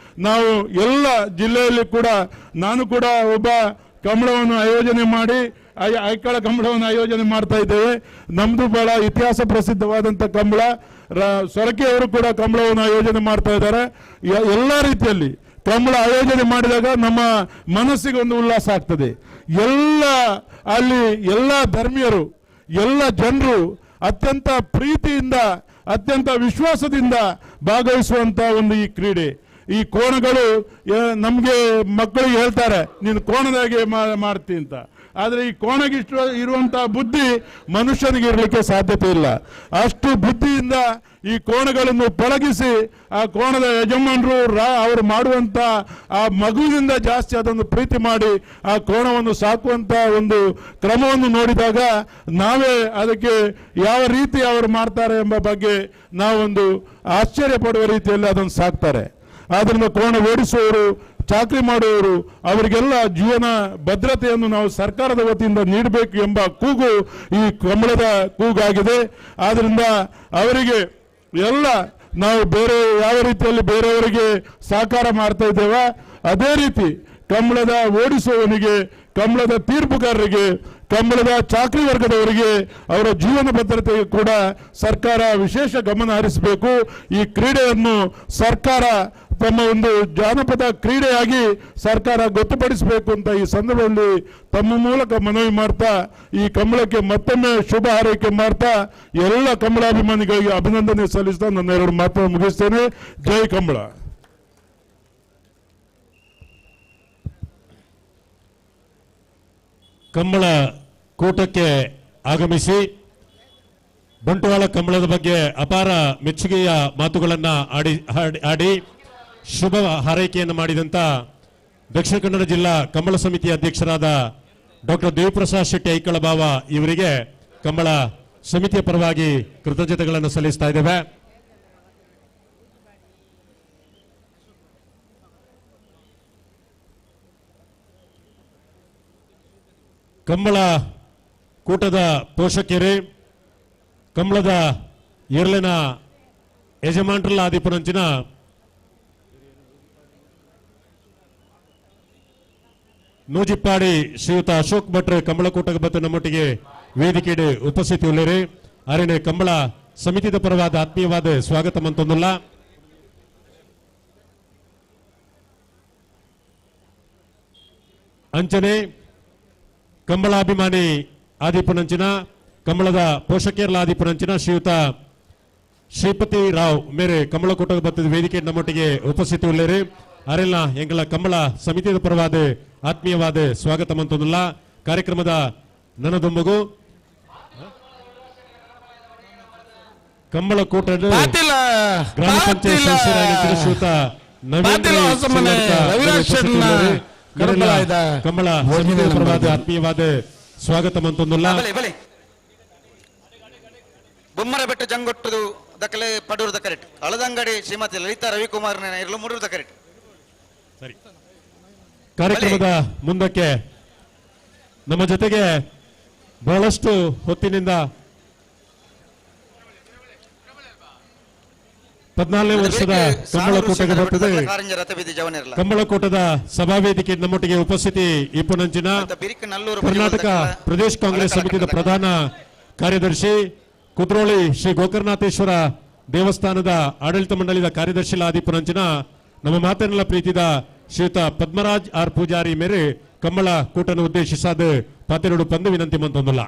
[SPEAKER 19] ನಾವು ಎಲ್ಲ ಜಿಲ್ಲೆಯಲ್ಲಿ ಕೂಡ ನಾನು ಕೂಡ ಒಬ್ಬ ಕಮಲವನ್ನು ಆಯೋಜನೆ ಮಾಡಿ ಐಕಳ ಕಮಲವನ್ನು ಆಯೋಜನೆ ಮಾಡ್ತಾ ಇದ್ದೇವೆ. ನಮ್ದು ಬಹಳ ಇತಿಹಾಸ ಪ್ರಸಿದ್ಧವಾದಂಥ ಕಮಲ. ಸೊರಕೆ ಅವರು ಕೂಡ ಕಮಲವನ್ನು ಆಯೋಜನೆ ಮಾಡ್ತಾ ಇದ್ದಾರೆ. ಎಲ್ಲ ರೀತಿಯಲ್ಲಿ ಕಮಲ ಆಯೋಜನೆ ಮಾಡಿದಾಗ ನಮ್ಮ ಮನಸ್ಸಿಗೆ ಒಂದು ಉಲ್ಲಾಸ ಆಗ್ತದೆ. ಅಲ್ಲಿ ಎಲ್ಲ ಧರ್ಮೀಯರು, ಎಲ್ಲ ಜನರು ಅತ್ಯಂತ ಪ್ರೀತಿಯಿಂದ, ಅತ್ಯಂತ ವಿಶ್ವಾಸದಿಂದ ಭಾಗವಹಿಸುವಂತ ಒಂದು ಈ ಕ್ರೀಡೆ. ಈ ಕೋಣಗಳು ನಮಗೆ ಮಕ್ಕಳಿಗೆ ಹೇಳ್ತಾರೆ, ನೀನು ಕೋಣದಾಗೆ ಮಾಡ್ತಿ ಅಂತ. ಆದರೆ ಈ ಕೋಣಗೆ ಇರುವಂತಹ ಬುದ್ಧಿ ಮನುಷ್ಯನಿಗೆ ಇರಲಿಕ್ಕೆ ಸಾಧ್ಯತೆ ಇಲ್ಲ. ಅಷ್ಟು ಬುದ್ಧಿಯಿಂದ ಈ ಕೋಣಗಳನ್ನು ಪಳಗಿಸಿ ಆ ಕೋಣದ ಯಜಮಾನರು ಅವರು ಮಾಡುವಂತ ಆ ಮಗುವಿನಿಂದ ಜಾಸ್ತಿ ಅದನ್ನು ಪ್ರೀತಿ ಮಾಡಿ ಆ ಕೋಣವನ್ನು ಸಾಕುವಂತ ಒಂದು ಕ್ರಮವನ್ನು ನೋಡಿದಾಗ ನಾವೇ ಅದಕ್ಕೆ ಯಾವ ರೀತಿ ಅವರು ಮಾಡ್ತಾರೆ ಎಂಬ ಬಗ್ಗೆ ನಾವೊಂದು ಆಶ್ಚರ್ಯ ಪಡುವ ರೀತಿಯಲ್ಲಿ ಅದನ್ನು ಸಾಕ್ತಾರೆ. ಆದ್ರಿಂದ ಕೋಣ ಓಡಿಸುವವರು, ಚಾಕರಿ ಮಾಡುವವರು ಅವರಿಗೆಲ್ಲ ಜೀವನ ಭದ್ರತೆಯನ್ನು ನಾವು ಸರ್ಕಾರದ ವತಿಯಿಂದ ನೀಡಬೇಕು ಎಂಬ ಕೂಗು ಈ ಕಮಲದ ಕೂಗಾಗಿದೆ. ಆದ್ರಿಂದ ಅವರಿಗೆ ಎಲ್ಲ ನಾವು ಬೇರೆ ಯಾವ ರೀತಿಯಲ್ಲಿ ಬೇರೆಯವರಿಗೆ ಸಹಕಾರ ಮಾಡ್ತಾ ಇದ್ದೇವೆ ಅದೇ ರೀತಿ ಕಮಲದ ಓಡಿಸುವವನಿಗೆ, ಕಮಲದ ತೀರ್ಪುಗಾರರಿಗೆ, ಕಮಲದ ಚಾಕರಿ ವರ್ಗದವರಿಗೆ ಅವರ ಜೀವನ ಭದ್ರತೆಗೆ ಕೂಡ ಸರ್ಕಾರ ವಿಶೇಷ ಗಮನ ಹರಿಸಬೇಕು. ಈ ಕ್ರೀಡೆಯನ್ನು ಸರ್ಕಾರ ತಮ್ಮ ಒಂದು ಜಾನಪದ ಕ್ರೀಡೆಯಾಗಿ ಸರ್ಕಾರ ಗೊತ್ತುಪಡಿಸಬೇಕು ಅಂತ ಈ ಸಂದರ್ಭದಲ್ಲಿ ತಮ್ಮ ಮೂಲಕ ಮನವಿ ಮಾಡ್ತಾ ಈ ಕಮಲಕ್ಕೆ ಮತ್ತೊಮ್ಮೆ ಶುಭ ಹಾರೈಕೆ ಮಾಡ್ತಾ ಎಲ್ಲ ಕಮಲಾಭಿಮಾನಿಗಳಿಗೆ ಅಭಿನಂದನೆ ಸಲ್ಲಿಸ್ತಾ ನನ್ನ ಎರಡು ಮಾತನ್ನು ಮುಗಿಸ್ತೇನೆ. ಜೈ ಕಮಲ.
[SPEAKER 1] ಕಮಲ ಕೂಟಕ್ಕೆ ಆಗಮಿಸಿ ಬಂಟ್ವಾಳ ಕಮಲದ ಬಗ್ಗೆ ಅಪಾರ ಮೆಚ್ಚುಗೆಯ ಮಾತುಗಳನ್ನು ಆಡಿ ಶುಭ ಹಾರೈಕೆಯನ್ನು ಮಾಡಿದಂತ ದಕ್ಷಿಣ ಕನ್ನಡ ಜಿಲ್ಲಾ ಕಮಲ ಸಮಿತಿ ಅಧ್ಯಕ್ಷರಾದ ಡಾಕ್ಟರ್ ದೇವಪ್ರಸಾದ್ ಶೆಟ್ಟಿ ಐಕಳ ಬಾವ ಇವರಿಗೆ ಕಮಲ ಸಮಿತಿಯ ಪರವಾಗಿ ಕೃತಜ್ಞತೆಗಳನ್ನು ಸಲ್ಲಿಸ್ತಾ ಇದ್ದೇವೆ. ಕಮಲ ಕೂಟದ ಪೋಷಕರೇ, ಕಮಲದ ಏರ್ಲಿನ ಯಜಮಾನರಲ್ಲ ಆದಿಪುರಂಚಿನ ನೂಜಿಪ್ಪಾಡಿ ಶ್ರೀಯುತ ಅಶೋಕ್ ಭಟ್ರೆ ಕಮಲ ಕೂಟಕ್ಕೆ ಬಂದು ನಮ್ಮೊಟ್ಟಿಗೆ ವೇದಿಕೆಗೆ ಉಪಸ್ಥಿತಿ ಉಳ್ಳೇರಿ ಅರೇನೆ ಕಮಲ ಸಮಿತಿದ ಪರವಾದ ಆತ್ಮೀಯವಾದ ಸ್ವಾಗತ ಮಂತೊಂದುಲ್ಲ. ಅಂಚನೆ ಕಮಲಾಭಿಮಾನಿ ಆದಿಪುರಂಚಿನ ಕಮಲದ ಪೋಷಕರ್ಲ ಆದಿಪುರಂಚಿನ ಶ್ರೀಯುತ ಶ್ರೀಪತಿ ರಾವ್ ಮೇರೆ ಕಮಲ ಕೂಟಕ್ಕೆ ಬತ್ತದ ವೇದಿಕೆ ನಮ್ಮೊಟ್ಟಿಗೆ ಉಪಸ್ಥಿತಿ ಉಳ್ಳೇರಿ ಅರೆಲ್ಲ ಎಂಗಳ ಕಮಲ ಸಮಿತಿಯ ಪರವಾದ ಆತ್ಮೀಯವಾದ ಸ್ವಾಗತ ಮಂತೊಂದುಲ್ಲ. ಕಾರ್ಯಕ್ರಮದ ನನದೊಂಬಗು ಕಮಲ ಕೂಟದ ಗ್ರಾಮ ಪಂಚಾಯತ್ ಶ್ರೀಯುತ ಕಮಲ ಸಮಿತಿಯ ಪರವಾದ ಆತ್ಮೀಯವಾದ ಸ್ವಾಗತ ಮಂತೊಂದುಲ್ಲ.
[SPEAKER 16] ಬೊಮ್ಮರ ಬೆಟ್ಟ ಜಂಗೊಟ್ಟದು ದಕ್ಕಲೆ ಪಡೂರದ ಕರೆಕ್ಟ್ ಹಳದಂಗಡಿ ಶ್ರೀಮತಿ ಲಲಿತಾ ರವಿಕುಮಾರ್ ಇರಲು ಮೂಡೂರದ ಕರೆಕ್ಟ್.
[SPEAKER 1] ಕಾರ್ಯಕ್ರಮದ ಮುಂದಕ್ಕೆ ನಮ್ಮ ಜೊತೆಗೆ ಬಹಳಷ್ಟು ಹೊತ್ತಿನಿಂದ 14ನೇ ವರ್ಷದ ಕಂಬಳಕೂಟಕ್ಕೆ ಬರ್ತದೆ. ಕಂಬಳಕೂಟದ ಸಭಾವೇದಿಕೆ ನಮ್ಮೊಟ್ಟಿಗೆ ಉಪಸ್ಥಿತಿ ಇಪ್ಪುನಂಚಿನ ಕರ್ನಾಟಕ ಪ್ರದೇಶ ಕಾಂಗ್ರೆಸ್ ಸಮಿತಿಯ ಪ್ರಧಾನ ಕಾರ್ಯದರ್ಶಿ ಕುದ್ರೋಳಿ ಶ್ರೀ ಗೋಕರ್ಣನಾಥೇಶ್ವರ ದೇವಸ್ಥಾನದ ಆಡಳಿತ ಮಂಡಳಿಯ ಕಾರ್ಯದರ್ಶಿ ಆದಿಪುನಂಚಿನ ನಮ್ಮ ಮಾತನ್ನೆಲ್ಲ ಪ್ರೀತಿದ ಶ್ರೀಯುತ ಪದ್ಮರಾಜ್ ಆರ್ ಪೂಜಾರಿ ಮೇರೆ ಕಂಬಳ ಕೂಟನ್ನು ಉದ್ದೇಶಿಸಾದ ಪಾತೆರಡು ಪಂದು ವಿನಂತಿ ಮಂತೊಂದುಲ್ಲ.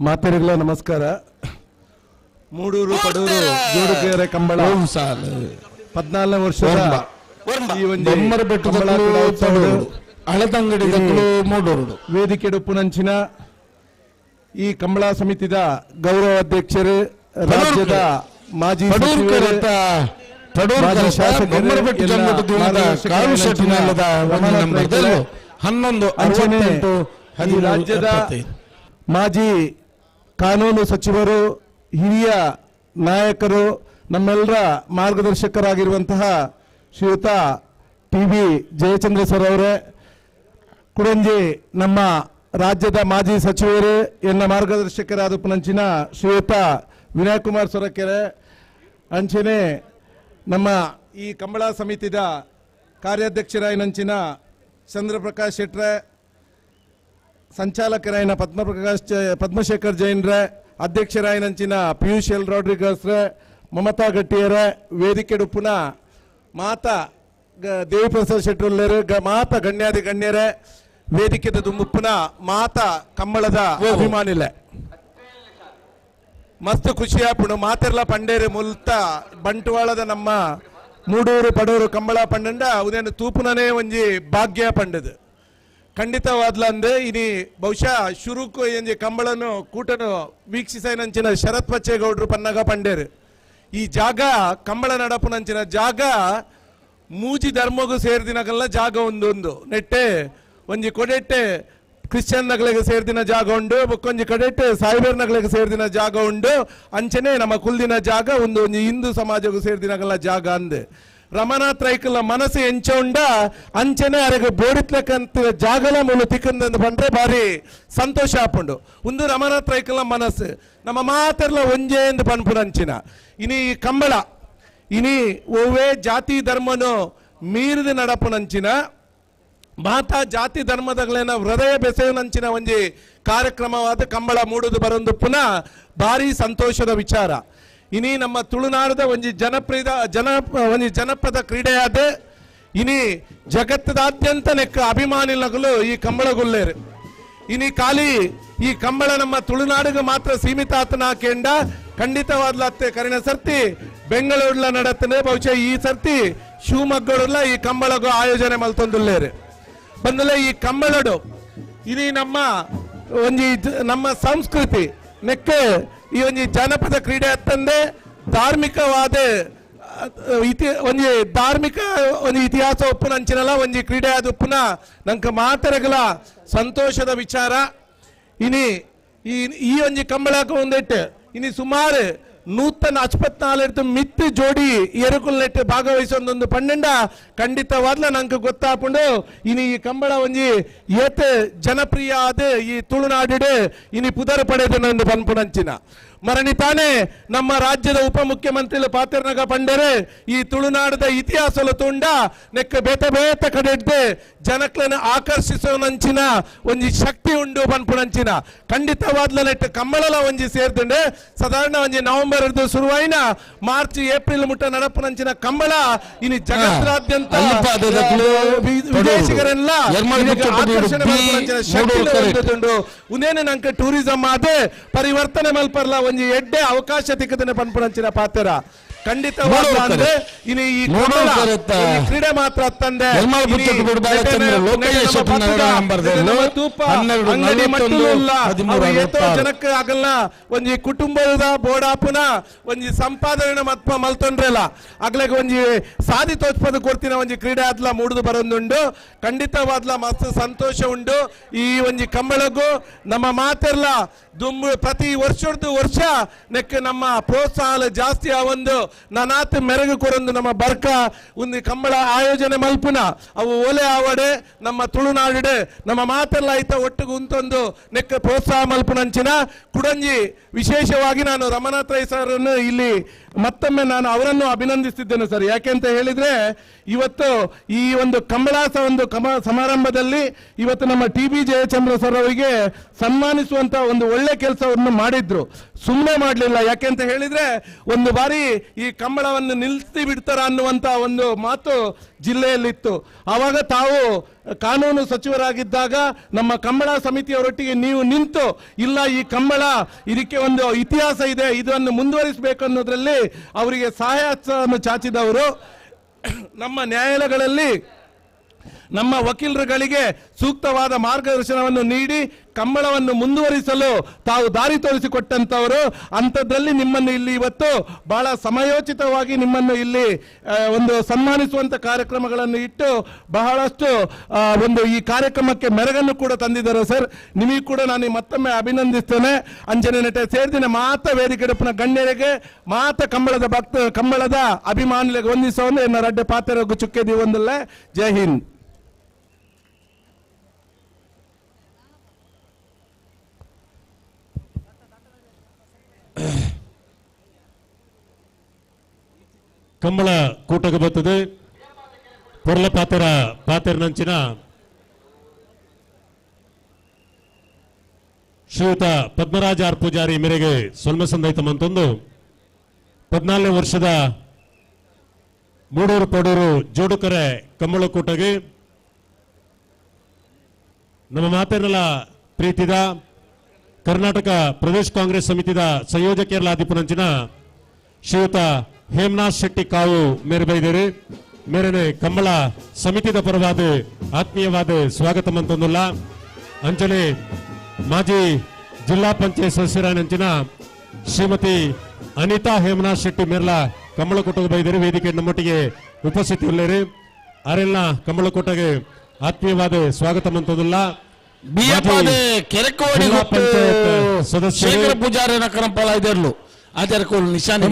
[SPEAKER 4] ಮಾತೆರೆಗಳ ನಮಸ್ಕಾರ. ಮೂಡೂರು ಪಡೂರು ಜೋಡುಕೆರೆ ಕಂಬಳ 14ನೇ ವರ್ಷದ ಈ ಒಂದು
[SPEAKER 11] ಮೂಡೂರು
[SPEAKER 4] ವೇದಿಕೆ ಉಪ್ಪುನಂಚಿನ ಈ ಕಂಬಳ ಸಮಿತಿದ ಗೌರವ ಅಧ್ಯಕ್ಷರು, ರಾಜ್ಯದ ಮಾಜಿ ಸಚಿವರು, ಮಾಜಿ ಶಾಸಕರು, ಈ ರಾಜ್ಯದ ಮಾಜಿ ಕಾನೂನು ಸಚಿವರು, ಹಿರಿಯ ನಾಯಕರು, ನಮ್ಮೆಲ್ಲರ ಮಾರ್ಗದರ್ಶಕರಾಗಿರುವಂತಹ ಶ್ರೀಯುತ ಟಿ.ಬಿ. ಜಯಚಂದ್ರ ಸರ್ ಅವರೇ, ಕುಡಂಜಿ ನಮ್ಮ ರಾಜ್ಯದ ಮಾಜಿ ಸಚಿವರು, ಎನ್ನ ಮಾರ್ಗದರ್ಶಕರಾದ ಪುನಂಚಿನ ಶ್ರೀಯುತ ವಿನಯ್ ಕುಮಾರ್ ಸೊರಕೆರೆ, ಅಂಚನೆ ನಮ್ಮ ಈ ಕಂಬಳ ಸಮಿತಿದ ಕಾರ್ಯಾಧ್ಯಕ್ಷರಾಯಿನಂಚಿನ ಚಂದ್ರಪ್ರಕಾಶ್ ಶೆಟ್ರೆ, ಸಂಚಾಲಕರಾಯಿನ ಪದ್ಮಶೇಖರ್ ಜೈನ್ರೆ, ಅಧ್ಯಕ್ಷರಾಯಿನಂಚಿನ ಪಿಯೂಷ್ ಎಲ್ ರಾಡ್ರಿಗಸ್ ರೇ, ಮಮತಾ ಗಟ್ಟಿಯರೇ, ವೇದಿಕೆ ಉಪ್ಪುನ ಮಾತಾ ದೇವಿಪ್ರಸಾದ್ ಶೆಟ್ಟರುಳ್ಳರು, ಮಾತಾ ಗಣ್ಯಾದಿ ಗಣ್ಯರೇ, ವೇದಿಕೆದ ದುಮ್ಮುಪ್ಪನ ಮಾತಾ ಕಂಬಳದ ಅಭಿಮಾನಿಲೆ ಮಸ್ತ್ ಖುಷಿಯಾಪುಣು ಮಾತೆರ್ಲ ಪಂಡೇರು ಮುಲ್ತ ಬಂಟ್ವಾಳದ ನಮ್ಮ ಮೂಡೂರು ಪಡೂರು ಕಂಬಳ ಪಂಡಂಡ ಉದೇನು ತೂಪುನನೇ ಒಂಜಿ ಭಾಗ್ಯ ಪಂಡದು ಖಂಡಿತವಾದ್ಲ ಅಂದೆ. ಇನಿ ಬಹುಶಃ ಶುರುಕು ಎಂಜಿ ಕಂಬಳನು ಕೂಟನು ವೀಕ್ಷಿಸೈನಂಚಿನ ಶರತ್ ಬಚ್ಚೇಗೌಡರು ಪನ್ನಗ ಪಂಡೇರು. ಈ ಜಾಗ ಕಂಬಳ ನಡಪುನಂಚಿನ ಜಾಗ ಮೂಜಿ ಧರ್ಮಗೂ ಸೇರಿದಿನಗಲ್ಲ ಜಾಗ ಒಂದೊಂದು ನೆಟ್ಟೆ ಒಂಜಿ ಕೊಡೆಟ್ಟೆ ಕ್ರಿಶ್ಚಿಯನ್ ನಗಳಿಗೆ ಸೇರಿದಿನ ಜಾಗ ಉಂಡು, ಬೊಕ್ಕೊಂಜಿ ಕಡೆಟ್ಟೆ ಸಾಯಿಬೇರ್ ನಗಳಿಗೆ ಸೇರಿದಿನ ಜಾಗ ಉಂಡು, ಅಂಚನೆ ನಮ್ಮ ಕುಲ್ದಿನ ಜಾಗ ಒಂದು ಹಿಂದೂ ಸಮಾಜಗೂ ಸೇರಿದಿನಗಲ್ಲ ಜಾಗ ಅಂದೆ. ರಮನಾಥ್ ರೈಕಲ ಮನಸ್ಸು ಎಂಚ ಉಂಡ ಅಂಚನೆ ಅರೆಗೆ ಬೋಡಿತ್ಲಕ್ಕಂತ ಜಾಗಲ ಮೂಲ ತಿಕ್ಕಂದು ಬಂದ್ರೆ ಭಾರಿ ಸಂತೋಷ ಆಪುಂಡು. ಒಂದು ರಮನಾಥ್ ರೈಕಲ ಮನಸ್ಸು ನಮ್ಮ ಮಾತೆರ್ಲ ಒಂಜೆ ಎಂದು ಪನ್ಪುನಂಚಿನ ಇನಿ ಕಂಬಳ ಇನಿ ಓವೇ ಜಾತಿ ಧರ್ಮನು ಮೀರಿದ ನಡಪುನಂಚಿನ ಮಾತಾ ಜಾತಿ ಧರ್ಮದಗಳೇನ ಹೃದಯ ಬೆಸೆಯುನಂಚಿನ ಒಂಜಿ ಕಾರ್ಯಕ್ರಮವಾದ ಕಂಬಳ ಮೂಡುದು ಬರೊಂದು ಪುನಃ ಭಾರಿ ಸಂತೋಷದ ವಿಚಾರ. ಇನಿ ನಮ್ಮ ತುಳುನಾಡದ ಒಂಜಿ ಜನಪದ ಕ್ರೀಡೆಯಾದ ಇನಿ ಜಗತ್ತದಾದ್ಯಂತ ನೆಕ್ಕ ಅಭಿಮಾನಿಗಳು ಈ ಕಂಬಳಗುಲ್ಲೇರು. ಇನಿ ಖಾಲಿ ಈ ಕಂಬಳ ನಮ್ಮ ತುಳುನಾಡಿಗೆ ಮಾತ್ರ ಸೀಮಿತ ಆತನ ಹಾಕೆಂಡ ಖಂಡಿತವಾದ್ಲತ್ತೆ ಕರಿನ ಸರ್ತಿ ಬೆಂಗಳೂರ್ಲ ನಡತ್ತನೆ ಬಹುಶಃ ಈ ಸರ್ತಿ ಶಿವಮೊಗ್ಗಡುಲ್ಲ ಈ ಕಂಬಳಗೂ ಆಯೋಜನೆ ಮಲ್ತೊಂದುಲ್ಲೇರು ಬಂದಲೆ ಈ ಕಂಬಳಡು ಇದು ನಮ್ಮ ಸಂಸ್ಕೃತಿ ನೆಕ್ಕೆ ಈ ಒಂಜಿ ಜನಪದ ಕ್ರೀಡೆ ಅತ್ತಂದೆ ಧಾರ್ಮಿಕವಾದ ಒಂಜಿ ಧಾರ್ಮಿಕ ಒಂದು ಇತಿಹಾಸ ಒಪ್ಪುನಂಚಿನಲ್ಲ ಒಂಜಿ ಕ್ರೀಡೆ ಆದ ಉಪ್ಪುನ ನಂಗೆ ಮಾತರೆಗಳ ಸಂತೋಷದ ವಿಚಾರ. ಇನಿ ಈ ಒಂಜಿ ಕಂಬಳಕ್ಕೆ ಒಂದಿಟ್ಟು ಇನಿ ಸುಮಾರು 154 ಮಿತ್ತು ಜೋಡಿ ಎರುಕುಲ್ನೆಟ್ಟು ಭಾಗವಹಿಸೊಂದೊಂದು ಪಂಡೆಂಡ ಖಂಡಿತವಾದ್ಲ ನಂಗೆ ಗೊತ್ತಾಪುಂಡು ಇನಿ ಈ ಕಂಬಳ ಒಂಜಿ ಏತ್ ಜನಪ್ರಿಯ ಆದ ಈ ತುಳುನಾಡಿಡು ಇನಿ ಪುದರ ಪಡೆದನೊಂದು ಪನ್ಪುನಂಚಿನ ಮರಣಿ ತಾನೇ ನಮ್ಮ ರಾಜ್ಯದ ಉಪಮುಖ್ಯಮಂತ್ರಿಗಳು ಪಾತೆರ್ನಗ ಪಂಡರೆ ಈ ತುಳುನಾಡದ ಇತಿಹಾಸಲು ತುಂಡ ನೆಕ್ಕ ಬೇತ ಬೇತ ಕಡೆಡ್ದು ಜನಕ್ಲನ್ನು ಆಕರ್ಷಿಸುವಂಚಿನ ಒಂಜಿ ಶಕ್ತಿ ಉಂಡು ಪನ್ಪುನಂಚಿನ ಖಂಡಿತವಾದ್ಲ ನೆಟ್ಟು ಕಂಬಳಲ ಒಂಜಿ ಸೇರ್ದುಂಡೆ ಸಾಧಾರಣ ಒಂಜಿ ನವೆಂಬರ್ ಶುರುವಾಯಿನ ಮಾರ್ಚ್ ಏಪ್ರಿಲ್ ಮುಟ್ಟ ನಡಪುನಂಚಿನ ಕಂಬಳ ಇನಿ ಜಗತ್ತಾದ್ಯಂತ ವಿದೇಶಿಗರೆಲ್ಲ ಆಕರ್ಷಣೆ ಮಾಡ್ಪುನಂಚಿನ ಶಕ್ತಿ ಉಂದೇನು ನಂಗೆ ಟೂರಿಸಂ ಆದ ಪರಿವರ್ತನೆ ಮಲ್ಪರ್ಲ ಒಂಜಿ ಎಡ್ಡೆ ಅವಕಾಶ ತಿಕ್ಕದನೆ ಪನ್ಪುನಂಚಿನ ಪಾತೆರ ಖಂಡಿತವಾದ ಅಂದ್ರೆ ಇನಿ ಈ ಕ್ರೀಡೆ ಮಾತ್ರ ಅತ್ತಂದೆ ಜನಕ್ಕೆ ಆಗಲ್ಲ ಒಂಜಿ ಕುಟುಂಬದ ಬೋಡಾಪುನ ಒಂಜಿ ಸಂಪಾದನೆ ಮತ್ಪ ಮಲ್ತೊಂಡ್ರಲ್ಲ ಆಗ್ಲಾಗ ಒಂಜಿ ಸಾದಿ ತೋಚ್ಪದ ಕೊಡ್ತಿನ ಒಂಜಿ ಕ್ರೀಡೆ ಆದ್ಲ ಮೂಡುದು ಬರೊಂದುಂಡು ಖಂಡಿತವಾದ್ಲ ಮಸ್ತ್ ಸಂತೋಷ ಉಂಡು. ಈ ಒಂಜಿ ಕಂಬಳಗೂ ನಮ್ಮ ಮಾತೆರ್ಲ ದುಮ್ಮು ಪ್ರತಿ ವರ್ಷ ನೆಕ್ಕ ನಮ್ಮ ಪ್ರೋತ್ಸಾಹ ಜಾಸ್ತಿ ಆ ಒಂದು
[SPEAKER 10] ನಾನಾತ್ ಮೆರಗು ಕೊರೊಂದು ನಮ್ಮ ಬರ್ಕ ಒಂದು ಕಂಬಳ ಆಯೋಜನೆ ಮಲ್ಪುನ ಅವು ಓಲೆ ಆವಡೆ ನಮ್ಮ ತುಳುನಾಡಿಡೆ ನಮ್ಮ ಮಾತೆಲ್ಲ ಐತ ಒಟ್ಟಿಗೆ ಉಂತೊಂದು ನೆಕ್ಕ ಪ್ರೋತ್ಸಾಹ ಮಲ್ಪುನಂಚಿನ ಕುಡಂಜಿ ವಿಶೇಷವಾಗಿ ನಾನು ರಮನಾಥ್ ರೈ ಸರ್ನ್ನು ಇಲ್ಲಿ ಮತ್ತೊಮ್ಮೆ ನಾನು ಅವರನ್ನು ಅಭಿನಂದಿಸ್ತಿದ್ದೇನೆ ಸರ್. ಯಾಕೆಂತ ಹೇಳಿದ್ರೆ ಇವತ್ತು ಈ ಒಂದು ಕಂಬಳಾಸ ಒಂದು ಸಮಾರಂಭದಲ್ಲಿ ಇವತ್ತು ನಮ್ಮ TB ಜಯಚಂದ್ರ ಸರ್ ಅವರಿಗೆ ಸನ್ಮಾನಿಸುವಂತ ಒಂದು ಒಳ್ಳೆ ಕೆಲಸವನ್ನು ಮಾಡಿದ್ರು. ಸುಮ್ಮನೆ ಮಾಡಲಿಲ್ಲ. ಯಾಕೆಂತ ಹೇಳಿದ್ರೆ ಒಂದು ಬಾರಿ ಈ ಕಂಬಳವನ್ನು ನಿಲ್ಲಿಸಿ ಬಿಡ್ತಾರ ಅನ್ನುವಂತ ಒಂದು ಮಾತು ಜಿಲ್ಲೆಯಲ್ಲಿತ್ತು. ಆವಾಗ ತಾವು ಕಾನೂನು ಸಚಿವರಾಗಿದ್ದಾಗ ನಮ್ಮ ಕಂಬಳ ಸಮಿತಿಯವರೊಟ್ಟಿಗೆ ನೀವು ನಿಂತು ಇಲ್ಲ ಈ ಕಂಬಳ ಇದಕ್ಕೆ ಒಂದು ಇತಿಹಾಸ ಇದೆ, ಇದನ್ನು ಮುಂದುವರಿಸಬೇಕು ಅನ್ನೋದ್ರಲ್ಲಿ ಅವರಿಗೆ ಸಹಾಯವನ್ನು ಚಾಚಿದವರು. ನಮ್ಮ ನ್ಯಾಯಾಲಯಗಳಲ್ಲಿ ನಮ್ಮ ವಕೀಲರುಗಳಿಗೆ ಸೂಕ್ತವಾದ ಮಾರ್ಗದರ್ಶನವನ್ನು ನೀಡಿ ಕಂಬಳವನ್ನು ಮುಂದುವರಿಸಲು ತಾವು ದಾರಿ ತೋರಿಸಿಕೊಟ್ಟಂತವರು. ಅಂಥದ್ರಲ್ಲಿ ನಿಮ್ಮನ್ನು ಇಲ್ಲಿ ಇವತ್ತು ಬಹಳ ಸಮಯೋಚಿತವಾಗಿ ನಿಮ್ಮನ್ನು ಇಲ್ಲಿ ಒಂದು ಸನ್ಮಾನಿಸುವಂತ ಕಾರ್ಯಕ್ರಮಗಳನ್ನು ಇಟ್ಟು ಬಹಳಷ್ಟು ಒಂದು ಈ ಕಾರ್ಯಕ್ರಮಕ್ಕೆ ಮೆರಗನ್ನು ಕೂಡ ತಂದಿದ್ದಾರೆ ಸರ್. ನಿಮಗೆ ಕೂಡ ನಾನು ಮತ್ತೊಮ್ಮೆ ಅಭಿನಂದಿಸ್ತೇನೆ. ಅಂಜನೆ ನಟ ಸೇರಿದಿನ ಮಾತ ವೇದಿಕೆಡುಪಿನ ಗಣ್ಯರಿಗೆ ಮಾತ ಕಂಬಳದ ಅಭಿಮಾನಿಗಳಿಗೆ ವಂದಿಸೋನು ಎನ್ನ ರಡ್ಡೆ ಪಾತ್ರ ಚುಕ್ಕೆದಿ ಒಂದಲ್ಲೇ. ಜೈ ಹಿಂದ್.
[SPEAKER 1] ಕಂಬಳ ಕೂಟಕ್ಕೆ ಬರ್ತದೆ. ಪೊರ್ಲ ಪಾತೆರನಂಚಿನ ಶ್ರೀಯುತ ಪದ್ಮರಾಜ ಆರ್ ಪೂಜಾರಿ ಮೇರೆಗೆ ಸೊಲ್ಮೆಸಂದೈತ ಮಂತೊಂದು 14ನೇ ವರ್ಷದ ಮೂಡೂರು ಪಡೂರು ಜೋಡುಕರೆ ಕಂಬಳ ಕೂಟಗೆ ನಮ್ಮ ಮಾತೆರಲ ಪ್ರೀತಿದ ಕರ್ನಾಟಕ ಪ್ರದೇಶ ಕಾಂಗ್ರೆಸ್ ಸಮಿತಿದ ಸಂಯೋಜಕರ ಆದಿಪುನಂಚಿನ ಶ್ರೀಯುತ ಹೇಮನಾಥ್ ಶೆಟ್ಟಿ ಕಾವು ಮೇರೆ ಬೈದೇರಿ ಮೇರೆನೆ ಕಂಬಳ ಸಮಿತಿದ ಪರವಾದ ಆತ್ಮೀಯವಾದ ಸ್ವಾಗತ ಮಂತೊಂದುಲ್ಲ. ಅಂಚನೆ ಮಾಜಿ ಜಿಲ್ಲಾ ಪಂಚಾಯತ್ ಸದಸ್ಯರಾನಂಚಿನ ಶ್ರೀಮತಿ ಅನಿತಾ ಹೇಮನಾಥ್ ಶೆಟ್ಟಿ ಮೇರ್ಲ ಕಂಬಳ ಕೂಟಕ್ಕೆ ಬೈದೇರಿ ವೇದಿಕೆ ನಮ್ಮೊಟ್ಟಿಗೆ ಉಪಸ್ಥಿತಿ ಉಳ್ಳೇರಿ. ಅರೆಲ್ಲ ಕಂಬಳ ಕೂಟಗೆ ಆತ್ಮೀಯವಾದ ಸ್ವಾಗತ ಮಂತೊಂದುಲ್ಲ.
[SPEAKER 11] ಶೇಖರ ಪೂಜಾರಿ ನಕರಂಪಾಲ ಇದೆರ್ಲು ಆಚಾರಕೋಲ್ ನಿಶಾನೆ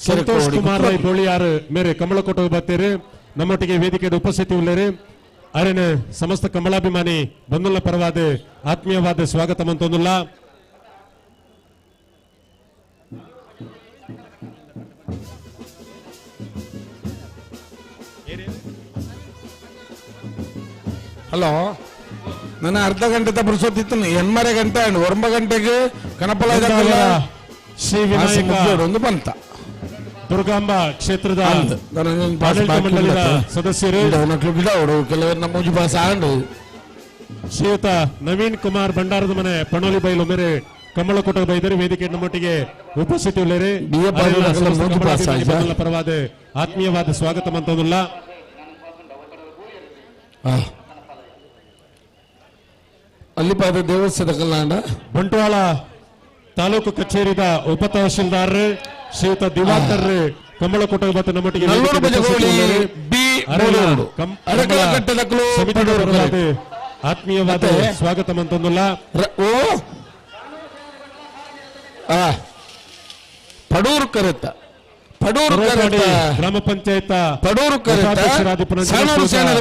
[SPEAKER 1] ಸಂತೋಷ್ ಕುಮಾರ್ ರೈ ಬೋಳಿಯಾರ್ ಮೇರೆ ಕಂಬಳ ಕೂಟಕ್ಕೆ ಬರ್ತೀರಿ. ನಮ್ಮೊಟ್ಟಿಗೆ ವೇದಿಕೆ ಉಪಸ್ಥಿತಿ ಉಳ್ಳೇರಿ. ಅರೆನ ಸಮಸ್ತ ಕಂಬಳಾಭಿಮಾನಿ ಬಂಧುಗಳ ಪರವಾದ ಆತ್ಮೀಯವಾದ ಸ್ವಾಗತ ಮಂತೊಂದುಲ್ಲ.
[SPEAKER 11] ಹಲೋ, ನನ್ನ ಅರ್ಧ ಗಂಟೆ ಬುರ್ಸೋತಿತ್ತು 8:30 ಗಂಟೆ 9 ಗಂಟೆಗೆ ಕನಪಲ
[SPEAKER 1] ಶ್ರೀ ವಿನಾಯಕ
[SPEAKER 11] ಒಂದು ಬಂತ
[SPEAKER 1] ದುರ್ಗಾಂಬ ಕ್ಷೇತ್ರದ ಮಂಡಲದ ಸದಸ್ಯರು
[SPEAKER 11] ಕೆಲವರು ನಮ್ಮ ಭಾಷೆ ಆಂಡು
[SPEAKER 1] ಶ್ರೀಯುತ ನವೀನ್ ಕುಮಾರ್ ಭಂಡಾರದ ಮನೆ ಪಣೋಲಿ ಬೈಲು ಮೇರೆ ಕಂಬಳ ಕೂಟಕ್ಕೆ ಬೈದರೆ ವೇದಿಕೆ ನಮ್ಮೊಟ್ಟಿಗೆ ಉಪಸ್ಥಿತಿ ಉಳ್ಳೇರಿ. ಪರವಾದ ಆತ್ಮೀಯವಾದ ಸ್ವಾಗತ ಮಂತೊಂದುಲ್ಲ.
[SPEAKER 11] ಅಲ್ಲಿಪಾದ ದೇವಸ್ಥಾನ ಕಲ್ಯಾಣ
[SPEAKER 1] ಬಂಟ್ವಾಳ ತಾಲೂಕು ಕಚೇರಿದ ಉಪ ತಹಶೀಲ್ದಾರ್ ಶ್ರೀಯುತ ದಿವಾಕರ್ ಕಂಬಳ ಕೂಟಕ್ಕೆ ಬತ್ತ ನಮ್ಮೊಟ್ಟಿಗೆ ಆತ್ಮೀಯವಾದ ಸ್ವಾಗತ ಮಂತೊಂದುಲ್ಲ.
[SPEAKER 11] ಪಡೂರು ಕರೆತ
[SPEAKER 1] ಗ್ರಾಮ ಪಂಚಾಯತ್
[SPEAKER 11] ಪಡೂರು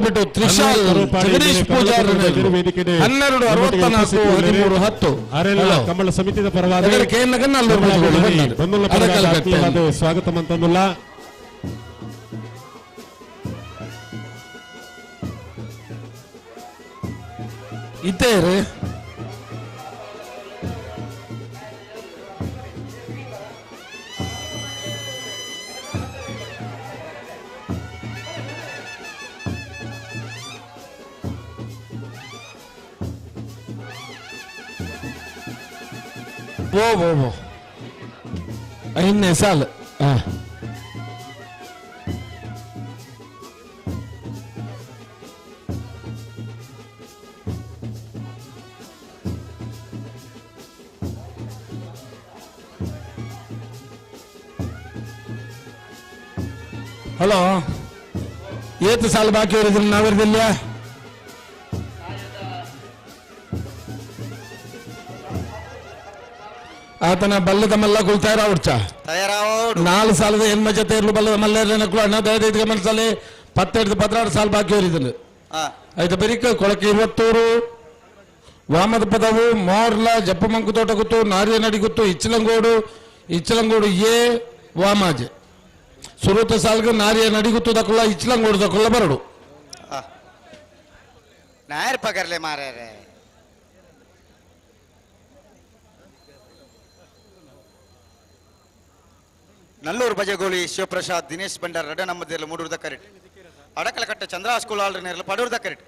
[SPEAKER 11] ಬಿಟ್ಟು ತ್ರಿಶಾಲ್ ಜಗದೀಶ್ ಪೂಜಾರಿ 1264 13
[SPEAKER 1] ಕಂಬಳ ಸಮಿತಿಯ ಪರವಾದ ಸ್ವಾಗತ ಮಂತೊಂದುಲ್ಲ.
[SPEAKER 11] ಇತ್ತೇರಿ वो 5ನೇ ಸಾಲ ಹಲೋ ಏತು ಸಾಲ ಬಾಕಿ ಇರೋದಿಲ್ಲ ನಾವಿರದಿಲ್ಲ. ಆತನ ಬಲ್ಲದ ಮಲ್ಲ ಕುಳ್ತಾರ ಉಡ್ಚ
[SPEAKER 16] ತಯಾರಾವೋಡು
[SPEAKER 11] 4 ಸಾಲದ ಹೆಣ್ಮ ಜೊತೆ ಇರ್ಲು ಬಲ್ಲದ ಮಲ್ಲೇರನಕ್ಕೂ ಅಣ್ಣ ದಯದ ಗಮನಿಸಲಿ 17-16 ಸಾಲ ಬಾಕಿ ಅವರಿದ್ದನು ಆಯ್ತು ಬರೀಕ ಕೊಳಕೆ 20 ವಾಮದ ಪದವು ಮೋರ್ಲ ಜಪ್ಪ ಮಂಕು ತೋಟ ಗುತ್ತು ನಾರಿಯ ನಡಿ ಗುತ್ತು ಇಚ್ಚಲಂಗೋಡು ಎ ವಾಮಾಜೆ ಸುರುತ ಸಾಲ್ಗ ನಾರಿಯ ನಡಿ ಗುತ್ತು ದಕ್ಕಲ್ಲ ಇಚ್ಚಲಂಗೋಡು ದಕ್ಕಲ್ಲ ಬರಡು
[SPEAKER 16] ನಾಯರ್ ಪಗರ್ಲೆ ಮಾರ್ಯಾರೆ ನಲ್ಲೂರು ಬಜಗೋಳಿ ಶಿವಪ್ರಸಾದ್ ದಿನೇಶ್ ಬಂಡಾರ್ ರಡ ನಮ್ಮದಿರಲು ಮೂಡೂರ್ದ ಕರೆಟ್ ಅಡಕಲಕಟ್ಟ ಚಂದ್ರ ಸ್ಕೂಲ್ ಆಲ್ರೆ ನೇರಲು ಪಡೂರ್ದ ಕರೆಟ್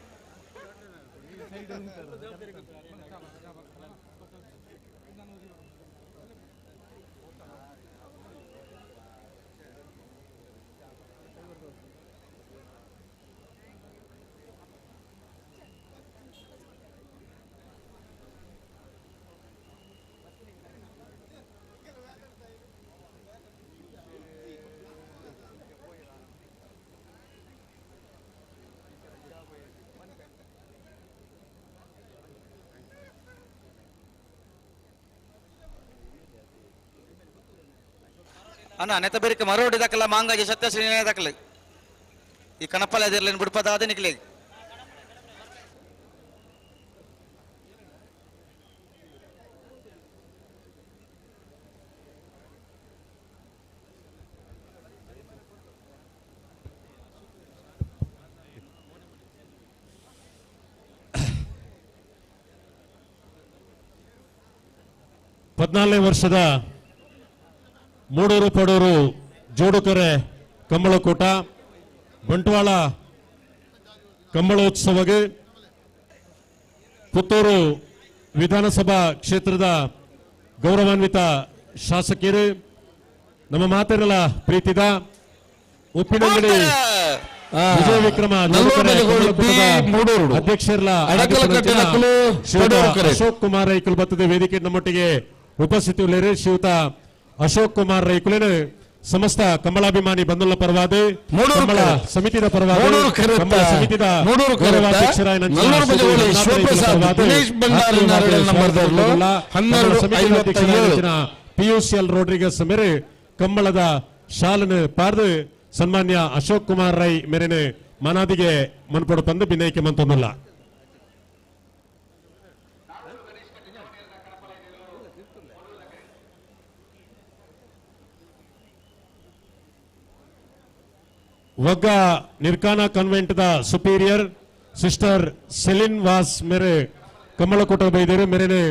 [SPEAKER 16] ಅಣ್ಣ ನೆತ ಬೇರಿಕೆ ಮರೋಡಿ ದಕ್ಕಲ್ಲ ಮಾಂಗಾಗಿ ಸತ್ಯಶ್ರೀ ದಕ್ಕಲೆ ಈ ಕಣಪ್ಪಲ ಅದಿರ್ಲೇನು ಬಿಡ್ಪದ ಅದೇ ನಿಕ್ಲೆ
[SPEAKER 1] ವರ್ಷದ ಮೂಡೂರು ಪಡೂರು ಜೋಡುಕೆರೆ ಕಂಬಳಕೂಟ ಬಂಟ್ವಾಳ ಕಂಬಳೋತ್ಸವಗೆ ಪುತ್ತೂರು ವಿಧಾನಸಭಾ ಕ್ಷೇತ್ರದ ಗೌರವಾನ್ವಿತ ಶಾಸಕರು ನಮ್ಮ ಮಾತೆರಲ ಪ್ರೀತಿದ ಉಪ್ಪಿನಂಗಡಿ ವಿಜಯ ವಿಕ್ರಮ ಅಧ್ಯಕ್ಷರ ಅಶೋಕ್ ಕುಮಾರ್ ರೈಕುಲ್ ಬತ್ತದ ವೇದಿಕೆ ನಮ್ಮೊಟ್ಟಿಗೆ ಉಪಸ್ಥಿತಿ ಉಳ್ಳೇರು ಶ್ರೀಯುತ ಅಶೋಕ್ ಕುಮಾರ್ ರೈಕುಲೇನು ಸಮಸ್ತ ಕಂಬಳಾಭಿಮಾನಿ ಬಂಧುಗಳ ಪರವಾದ ಕಂಬಳ ಸಮಿತಿದ ಪರವಾದ ಕಂಬಳ ಸಮಿತಿದ ಗೌರವಾಧ್ಯಕ್ಷರಾಯ PUCL ರೋಡ್ರಿಗಸ್ ಮೇರೆ ಕಂಬಳದ ಶಾಲನ್ನು ಪಾರ್ದು ಸನ್ಮಾನ್ಯ ಅಶೋಕ್ ಕುಮಾರ್ ರೈ ಮೇರೆನೆ ಮನಾದಿಗೆ ಮನ್ಪಡು ತಂದು ಬಿನ್ನೈಕೆ ಮಂತೊಂದಲ್ಲ ಒಗ್ಗ ನಿರ್ಕಾನ convent the superior sister Celine Vas ಮೇರೆ ಕಂಬಳ ಕೂಟ ಬೈದರು ಮೇರೆನೆ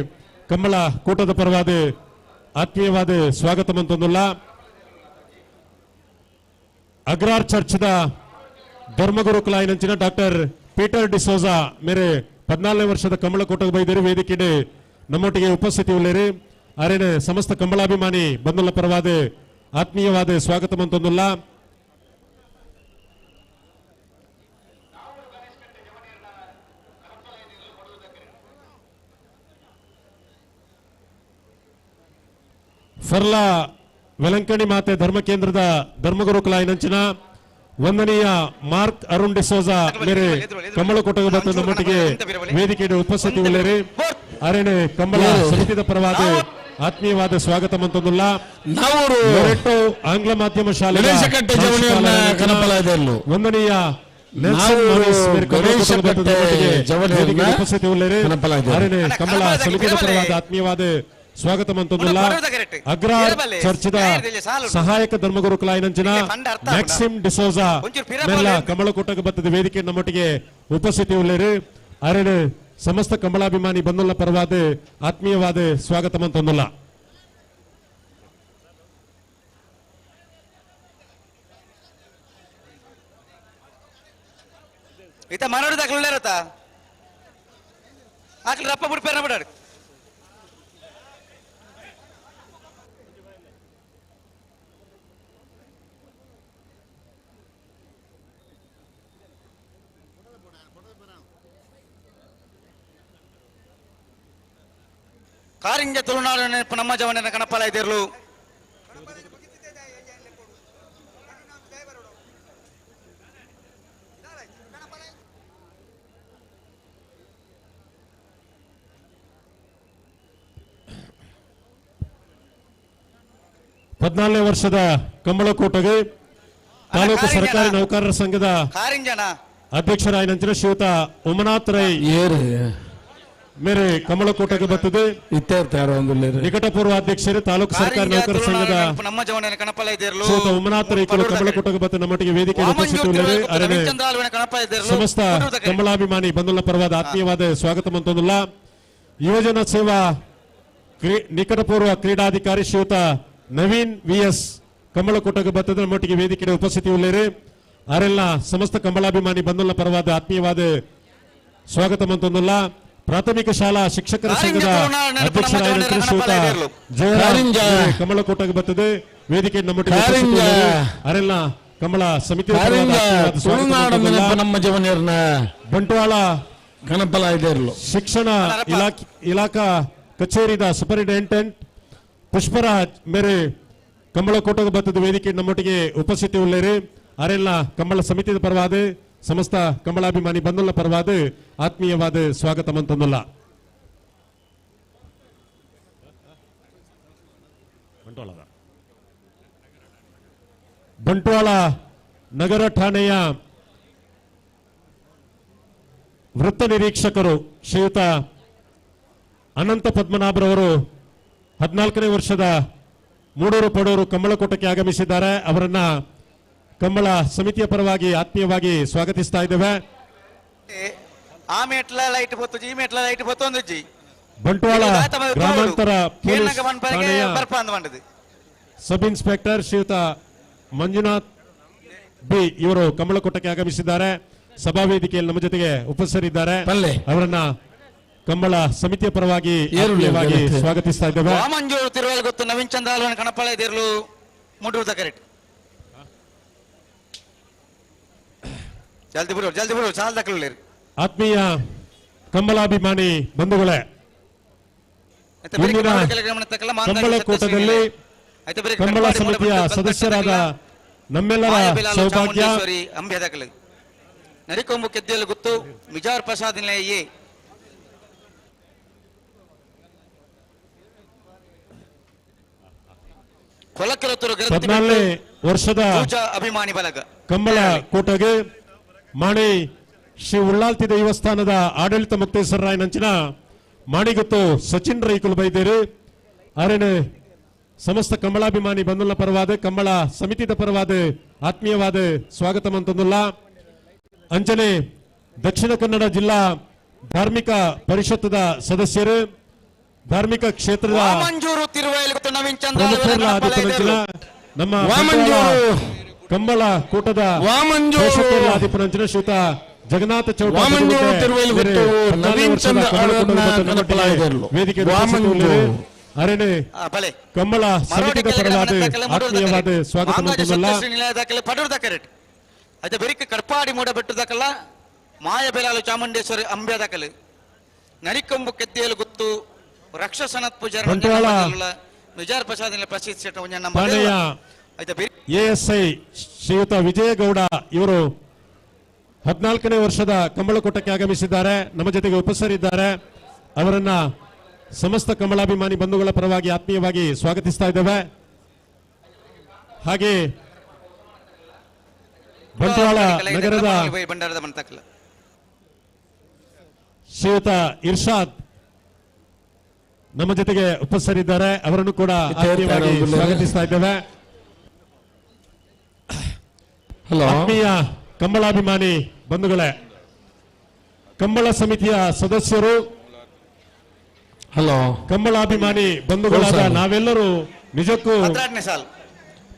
[SPEAKER 1] ಕಂಬಳ ಕೂಟದ ಪರವಾದ ಆತ್ಮೀಯವಾದ ಸ್ವಾಗತ ಮಂತೊಂದಲ್ಲ ಅಗ್ರಾರ್ ಚರ್ಚ್ದ ಧರ್ಮಗುರುಕುಲಾಯನಂಚಿನ ಡಾಕ್ಟರ್ ಪೀಟರ್ ಡಿಸೋಜಾ ಮೇರೆ 14 ವರ್ಷದ ಕಂಬಳ ಕೂಟ ಬೈದರು ವೇದಿಕೆ ನಮ್ಮೊಟ್ಟಿಗೆ ಉಪಸ್ಥಿತಿ ಉಳ್ಳೇರು ಆರೇನೆ ಸಮಸ್ತ ಕಂಬಳಾಭಿಮಾನಿ ಬಂಧುಗಳ ಪರವಾದ ಆತ್ಮೀಯವಾದ ಸ್ವಾಗತ ಮಂತೊಂದಲ್ಲ ಫರ್ಲಾ ವೆಲಂಕಣಿ ಮಾತೆ ಧರ್ಮ ಕೇಂದ್ರದ ಧರ್ಮಗುರುಕುಲಾಯನಂಚಿನ ವಂದನೀಯ ಮಾರ್ಕ್ ಅರುಣ್ ಡಿಸೋಜಾ ಮೇರೆ ಕಂಬಳ ಕೊಟ್ಟಗ ಬತ್ತು ನಮ್ಮೊಟ್ಟಿಗೆ ವೇದಿಕೆ ಉಪಸ್ಥಿತಿ ಉಳ್ಳೇರಿ ಅರೇನೆ ಕಂಬಳ ಸಮಿತಿದ ಪರವಾದ ಆತ್ಮೀಯವಾದ ಸ್ವಾಗತ ಮಂತೊಂದುಲ್ಲ ಆಂಗ್ಲ ಮಾಧ್ಯಮ ಶಾಲೆ ವಂದನೀಯ ಉಪಸ್ಥಿತಿ ಉಳ್ಳೇರಿ ಅರೇನೆ ಕಂಬಳ ಸಮಿತಿದ ಪರವಾದ ಆತ್ಮೀಯವಾದ ಸ್ವಾಗತ ಮಂತೊಂದುಲ್ಲ ಅಗ್ರಾರ್ ಚರ್ಚ್ದ ಸಹಾಯಕ ಧರ್ಮಗುರುಕುಲಾಯನಂಚಿನ ಮ್ಯಾಕ್ಸಿಮ್ ಡಿಸೋಜಾ ಮೇಲ ಕಂಬಳ ಕೂಟಕ್ಕೆ ಬತ್ತದ ವೇದಿಕೆ ನಮ್ಮೊಟ್ಟಿಗೆ ಉಪಸ್ಥಿತಿ ಉಳ್ಳೇರು ಅರೇನೆ ಸಮಸ್ತ ಕಂಬಳಾಭಿಮಾನಿ ಬಂಧುಗಳ ಪರವಾದ ಆತ್ಮೀಯವಾದ ಸ್ವಾಗತ ಮಂತೊಂದುಲ್ಲ
[SPEAKER 16] ಇತ ಮನೋಡಿ ದಾಖಲಿರತ್ತ ಆಕಲಿ ರಪ್ಪ ಬಿಡ್ಪೇರ ಬಿಡಾಡು ಕಾರಿಂಜ ತುಳುನಾಡು ನೆನಪು ನಮ್ಮ ಜವನ ಕಣಪಾಲ ಇದಿರ್ಲು
[SPEAKER 1] 14ನೇ ವರ್ಷದ ಕಂಬಳಕೋಟಗೆ ತಾಲೂಕು ಸರ್ಕಾರಿ ನೌಕರರ ಸಂಘದ ಅಧ್ಯಕ್ಷರಾಯನಂಚಿನ ಶ್ರೀಯುತ ಉಮನಾಥ್ ರೈ ಮೇರೆ ಕಮಲಕೋಟಗೆ ಬರ್ತದೆ ನಿಕಟಪೂರ್ವ ಅಧ್ಯಕ್ಷರು ತಾಲೂಕು ಸರ್ಕಾರಿ ನೌಕರರ ಸಂಘದ ಶ್ರೀಯುತ ಉಮನಾಥ್ ರೈ ಕಮಲಕೋಟಗೆ ಬತ್ತ ನಮ್ಮೊಟ್ಟಿಗೆ ವೇದಿಕೆ ಉಪಸ್ಥಿತರಿದ್ದಾರೆ ಅರೇ ಸಮಸ್ತ ಕಮಲಾಭಿಮಾನಿ ಬಂಧುಗಳ ಪರವಾದ ಆತ್ಮೀಯವಾದ ಸ್ವಾಗತ ಮಂತೊಂದುಲ್ಲ ಯುವಜನ ಸೇವಾ ನಿಕಟಪೂರ್ವ ಕ್ರೀಡಾಧಿಕಾರಿ ಶ್ರೀಯುತ ನವೀನ್ ವಿಎಸ್ ಕಮಲಕೋಟಗೆ ಬತ್ತದ ನಮ್ಮೊಟ್ಟಿಗೆ ವೇದಿಕೆ ಉಪಸ್ಥಿತಿ ಉಳ್ಳೇರಿ ಅರೆಲ್ಲ ಸಮಸ್ತ ಕಮಲಾಭಿಮಾನಿ ಬಂಧುಗಳ ಪರವಾದ ಆತ್ಮೀಯವಾದ ಸ್ವಾಗತ ಮಂತೊಂದುಲ್ಲ ಪ್ರಾಥಮಿಕ ಶಾಲಾ ಶಿಕ್ಷಕರ ಸಂಘದ ಅಧ್ಯಕ್ಷರಾದ ಶ್ರೀಯುತ ಜಯರಾಜ್ ಕಮಲಕೋಟಗೆ ಬರ್ತದೆ ವೇದಿಕೆ ನಮ್ಮೊಟ್ಟಿಗೆ ಅರೆಲ್ಲ ಕಮಲ ಸಮಿತಿ
[SPEAKER 11] ನಮ್ಮ ಜವನಿಯರ್ನ
[SPEAKER 1] ಬಂಟ್ವಾಳ
[SPEAKER 11] ಗಣಪಲ ಇದೇರ್ಲು
[SPEAKER 1] ಶಿಕ್ಷಣ ಇಲಾಖಾ ಕಚೇರಿದ ಸೂಪರಿಂಟೆಂಡೆಂಟ್ ಪುಷ್ಪರಾಜ್ ಮೇರೆ ಕಮಲಕೋಟಗೆ ಬರ್ತದ ವೇದಿಕೆ ನಮ್ಮೊಟ್ಟಿಗೆ ಉಪಸ್ಥಿತಿ ಉಳ್ಳೇರಿ ಅರೆಲ್ಲ ಕಮಲ ಸಮಿತಿಯ ಪರವಾದ ಸಮಸ್ತ ಕಮಲಾಭಿಮಾನಿ ಬಂಧುಗಳ ಪರವಾದ ಆತ್ಮೀಯವಾದ ಸ್ವಾಗತ ಮಂತೊಂದುಲ್ಲ ಬಂಟ್ವಾಳ ನಗರ ಠಾಣೆಯ ವೃತ್ತ ನಿರೀಕ್ಷಕರು ಶ್ರೀಯುತ ಅನಂತ ಪದ್ಮನಾಭರವರು 14ನೇ ವರ್ಷದ ಮೂಡೂರು ಪಡೂರು ಕಮಲಕೋಟಕ್ಕೆ ಆಗಮಿಸಿದ್ದಾರೆ ಅವರನ್ನ ಕಮಲ ಸಮಿತಿಯ ಪರವಾಗಿ ಆತ್ಮೀಯವಾಗಿ ಸ್ವಾಗತಿಸ್ತಾ ಇದ್ದೇವೆ ಬಂಟ್ವಾಳ ಗ್ರಾಮಾಂತರ ಪೊಲೀಸ್ ಠಾಣೆಯ ಸಬ್ ಇನ್ಸ್ಪೆಕ್ಟರ್ ಶ್ರೀಯುತ ಮಂಜುನಾಥ್ ಬಿ ಇವರು ಕಮಲಕೋಟಕ್ಕೆ ಆಗಮಿಸಿದ್ದಾರೆ ಸಭಾ ವೇದಿಕೆಯಲ್ಲಿ ನಮ್ಮ ಜೊತೆಗೆ ಉಪಸ್ಥಿತರಿದ್ದಾರೆ ಅವರನ್ನ ಕಮಲ ಸಮಿತಿಯ ಪರವಾಗಿ ಸ್ವಾಗತಿಸ್ತಾ ಇದ್ದೇವೆ
[SPEAKER 16] ಗೊತ್ತು ನವೀನ್ ಚಂದ್ರ ಕಣಪಾಳ ಇದಿರ್ಲು ಮೂಡೂರು ಕರೆಕ್ಟ್ ಜಲ್ದಿ ಬರೋ ಸಾಲ ದಾಖಲೆ
[SPEAKER 1] ಆತ್ಮೀಯ ಕಮಲಾಭಿಮಾನಿ ಬಂಧುಗಳೇ ಇಂದಿನ ಕಂಬಳಕೋಟದಲ್ಲಿ ಕಂಬಳ ಸಮಿತಿಯ ಸದಸ್ಯರಾದ ನಮ್ಮೆಲ್ಲರ ಸೌಭಾಗ್ಯ
[SPEAKER 16] ಅಂಬೆ ದಾಖಲೆ ನರಿಕೊಂಬು ಕೆದ್ದೆಯಲ್ಲಿ ಗೊತ್ತು ಮಿಜಾರ್ ಪ್ರಸಾದ್ ನಿಲಯ
[SPEAKER 1] ಹದಿನಾಲ್ಕನೇ ವರ್ಷದ
[SPEAKER 16] ಅಭಿಮಾನಿ ಬಲಗ
[SPEAKER 1] ಕಂಬಳ ಕೋಟಗೆ ಮಾಣಿ ಶ್ರೀ ಉಳ್ಳಾಲ್ತಿ ದೇವಸ್ಥಾನದ ಆಡಳಿತ ಮುಕ್ತೇಶ್ವರರಾಯ ನಂಚಿನ ಮಾಣಿಗೊತ್ತು ಸಚಿನ್ ರೈಕುಲು ಬೈದೇರು ಅರೇನೆ ಸಮಸ್ತ ಕಮಲಾಭಿಮಾನಿ ಬಂಧುಗಳ ಪರವಾದ ಕಂಬಳ ಸಮಿತಿಯ ಪರವಾದ ಆತ್ಮೀಯವಾದ ಸ್ವಾಗತ ಮಂತೊಂದುಲ್ಲ ಅಂಚನೆ ದಕ್ಷಿಣ ಕನ್ನಡ ಜಿಲ್ಲಾ ಧಾರ್ಮಿಕ ಪರಿಷತ್ತದ ಸದಸ್ಯರು ಧಾರ್ಮಿಕ ಕ್ಷೇತ್ರದ ನಮ್ಮ ಕಂಬಳ ಕೂಟದ ಅಧಿಪರಂಚಿನ ಶ್ರೀಯುತ ಜಗನ್ನಾಥ ಚೌಟ ವೇದಿಕೆ ಅರೇನೆ ಕಂಬಳ ಸಮಿತಿಯ ಪರವಾದ ಆತ್ಮೀಯವಾದ ಸ್ವಾಗತ ಮಂತೊಂದುಲ್ಲ
[SPEAKER 16] అయితే బెరికి కడపాడి మూడబెట్టు దక్కల మాయబెలాలు చాముండేశ్వరి అంబೆ దక్కలు నరికొంబు కెద్దేలు గుత్తు రక్షసనత్ పూజార ವಿಜಾರ ಪ್ರಸಾದ್ ಪ್ರಸಿದ್ಧ
[SPEAKER 1] ಎಎಸ್ಐ ಶ್ರೀಯುತ ವಿಜಯಗೌಡ ಇವರು 14ನೇ ವರ್ಷದ ಕಂಬಳಕೋಟಕ್ಕೆ ಆಗಮಿಸಿದ್ದಾರೆ ನಮ್ಮ ಜೊತೆಗೆ ಉಪಸ್ಥಿತರಿದ್ದಾರೆ ಅವರನ್ನ ಸಮಸ್ತ ಕಮಲಾಭಿಮಾನಿ ಬಂಧುಗಳ ಪರವಾಗಿ ಆತ್ಮೀಯವಾಗಿ ಸ್ವಾಗತಿಸ್ತಾ ಇದ್ದೇವೆ ಹಾಗೆ ಬಂಟ್ವಾಳ ನಗರದ ಶ್ರೀಯುತ ಇರ್ಷಾದ್ ನಮ್ಮ ಜೊತೆಗೆ ಉಪಸ್ಥಿತರಿದ್ದಾರೆ ಅವರನ್ನು ಕೂಡ ಸ್ವಾಗತಿಸ್ತಾ ಇದ್ದೇವೆ ಆತ್ಮೀಯ ಕಂಬಳಾಭಿಮಾನಿ ಬಂಧುಗಳೇ ಕಂಬಳ ಸಮಿತಿಯ ಸದಸ್ಯರು ಕಂಬಳಾಭಿಮಾನಿ ಬಂಧುಗಳಾದ ನಾವೆಲ್ಲರೂ ನಿಜಕ್ಕೂ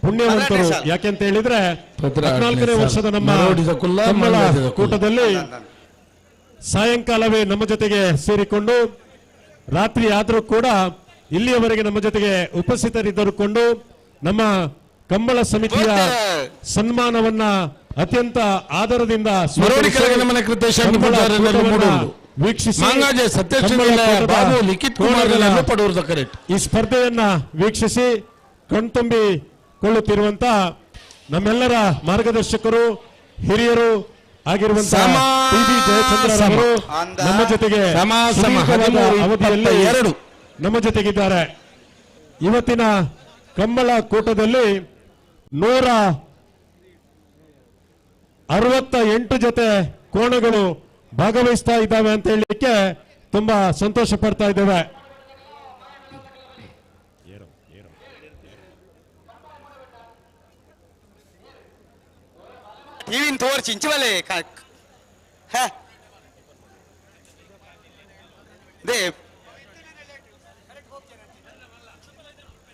[SPEAKER 1] ಪುಣ್ಯವಂತರು ಯಾಕೆಂತ ಹೇಳಿದ್ರೆ 14ನೇ ವರ್ಷದ ನಮ್ಮ ಕಂಬಳ ಕೂಟದಲ್ಲಿ ಸಾಯಂಕಾಲವೇ ನಮ್ಮ ಜೊತೆಗೆ ಸೇರಿಕೊಂಡು ರಾತ್ರಿ ಆದರೂ ಕೂಡ ಇಲ್ಲಿಯವರೆಗೆ ನಮ್ಮ ಜೊತೆಗೆ ಉಪಸ್ಥಿತರಿದ್ದುಕೊಂಡು ನಮ್ಮ ಕಂಬಳ ಸಮಿತಿಯ ಸನ್ಮಾನವನ್ನ ಅತ್ಯಂತ ಆದರದಿಂದ ವೀಕ್ಷಿಸಿ ಈ ಸ್ಪರ್ಧೆಯನ್ನ ವೀಕ್ಷಿಸಿ ಕಣ್ತುಂಬಿಕೊಳ್ಳುತ್ತಿರುವಂತ ನಮ್ಮೆಲ್ಲರ ಮಾರ್ಗದರ್ಶಕರು ಹಿರಿಯರು ಆಗಿರುವಂತಹ ಟಿ.ಬಿ. ಜಯಚಂದ್ರರವರು ನಮ್ಮ ಜೊತೆಗೆ ಅವಧಿಯಲ್ಲಿ ನಮ್ಮ ಜೊತೆಗಿದ್ದಾರೆ. ಇವತ್ತಿನ ಕಂಬಳ ಕೂಟದಲ್ಲಿ 168 ಜೊತೆ ಕೋಣಗಳು ಭಾಗವಹಿಸ್ತಾ ಇದ್ದಾವೆ ಅಂತ ಹೇಳಲಿಕ್ಕೆ ತುಂಬಾ ಸಂತೋಷ ಪಡ್ತಾ ಇದ್ದೇವೆ.
[SPEAKER 16] ನೀವಿನ್ ತೋರ್ಸಿ ಇಂಚವಲೆ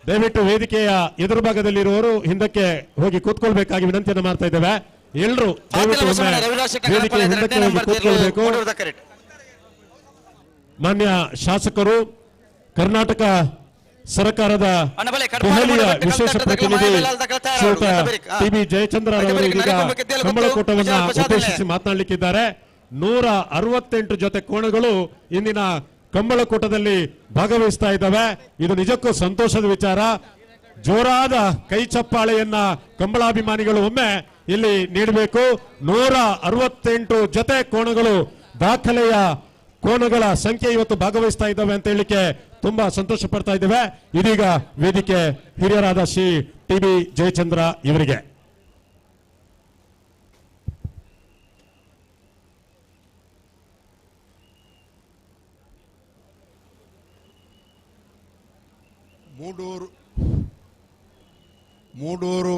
[SPEAKER 1] ದಯವಿಟ್ಟು ವೇದಿಕೆಯ ಎದುರು ಭಾಗದಲ್ಲಿರುವವರು ಹಿಂದಕ್ಕೆ ಹೋಗಿ ಕೂತ್ಕೊಳ್ಬೇಕಾಗಿ ವಿನಂತಿಯನ್ನು ಮಾಡ್ತಾ ಇದ್ದೇವೆ. ಎಲ್ಲರೂ ದಯವಿಟ್ಟು ವೇದಿಕೆಯ ಹಿಂದಕ್ಕೆ ಹೋಗಿ ಕೂತ್ಕೊಳ್ಬೇಕು. ಮಾನ್ಯ ಶಾಸಕರು, ಕರ್ನಾಟಕ ಸರ್ಕಾರದ ದೆಹಲಿಯ ವಿಶೇಷ ಪ್ರತಿನಿಧಿ ಶ್ರೀಯುತ ಟಿ.ಬಿ. ಜಯಚಂದ್ರ ಅವರು ಈಗ ಕಂಬಳ ಕೂಟವನ್ನು ಉದ್ದೇಶಿಸಿ ಮಾತನಾಡಲಿಕ್ಕಿದ್ದಾರೆ. 168 ಜೊತೆ ಕೋಣಗಳು ಇಂದಿನ ಕಂಬಳ ಕೂಟದಲ್ಲಿ ಭಾಗವಹಿಸ್ತಾ ಇದ್ದಾವೆ. ಇದು ನಿಜಕ್ಕೂ ಸಂತೋಷದ ವಿಚಾರ. ಜೋರಾದ ಕೈ ಚಪ್ಪಾಳೆಯನ್ನ ಕಂಬಳಾಭಿಮಾನಿಗಳು ಒಮ್ಮೆ ಇಲ್ಲಿ ನೀಡಬೇಕು. 168 ಜೊತೆ ಕೋಣಗಳು, ದಾಖಲೆಯ ಕೋಣಗಳ ಸಂಖ್ಯೆ ಇವತ್ತು ಭಾಗವಹಿಸ್ತಾ ಇದ್ದಾವೆ ಅಂತ ಹೇಳಲಿಕ್ಕೆ ತುಂಬಾ ಸಂತೋಷ ಪಡ್ತಾ ಇದ್ದೇವೆ. ಇದೀಗ ವೇದಿಕೆ ಹಿರಿಯರಾದ ಶ್ರೀ ಟಿ.ಬಿ. ಜಯಚಂದ್ರ ಇವರಿಗೆ.
[SPEAKER 7] ಮೂಡೂರು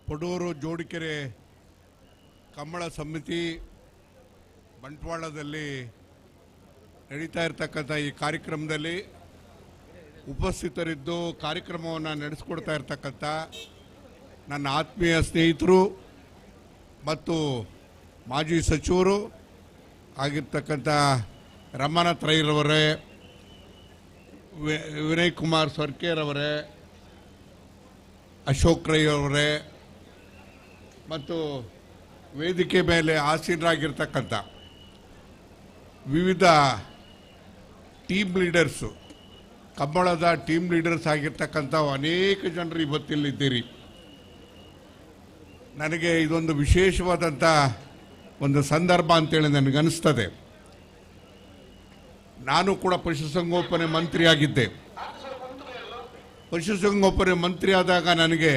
[SPEAKER 7] ಪಡೂರು ಜೋಡಿಕೆರೆ ಕಂಬಳ ಸಮಿತಿ ಬಂಟ್ವಾಳದಲ್ಲಿ ನಡೀತಾ ಇರತಕ್ಕಂಥ ಈ ಕಾರ್ಯಕ್ರಮದಲ್ಲಿ ಉಪಸ್ಥಿತರಿದ್ದು ಕಾರ್ಯಕ್ರಮವನ್ನು ನಡೆಸಿಕೊಡ್ತಾ ಇರತಕ್ಕಂಥ ನನ್ನ ಆತ್ಮೀಯ ಸ್ನೇಹಿತರು ಮತ್ತು ಮಾಜಿ ಸಚಿವರು ಆಗಿರ್ತಕ್ಕಂಥ ರಮನಾಥ್ ರೈರವರೇ, ವಿನಯ್ ಕುಮಾರ್ ಸರ್ಕೇರವರೇ, ಅಶೋಕ್ ರೈ ಅವರೇ ಮತ್ತು ವೇದಿಕೆ ಮೇಲೆ ಆಸೀನರಾಗಿರ್ತಕ್ಕಂಥ ವಿವಿಧ ಟೀಮ್ ಲೀಡರ್ಸು, ಕಂಬಳದ ಟೀಮ್ ಲೀಡರ್ಸ್ ಆಗಿರ್ತಕ್ಕಂಥ ಅನೇಕ ಜನರು ಇವತ್ತಿಲ್ಲಿದ್ದೀರಿ. ನನಗೆ ಇದೊಂದು ವಿಶೇಷವಾದಂಥ ಒಂದು ಸಂದರ್ಭ ಅಂತೇಳಿ ನನಗನ್ನಿಸ್ತದೆ. ನಾನು ಕೂಡ ಪಶುಸಂಗೋಪನೆ ಮಂತ್ರಿಯಾಗಿದ್ದೆ. ಪಶುಸಂಗೋಪನೆ ಮಂತ್ರಿ ಆದಾಗ ನನಗೆ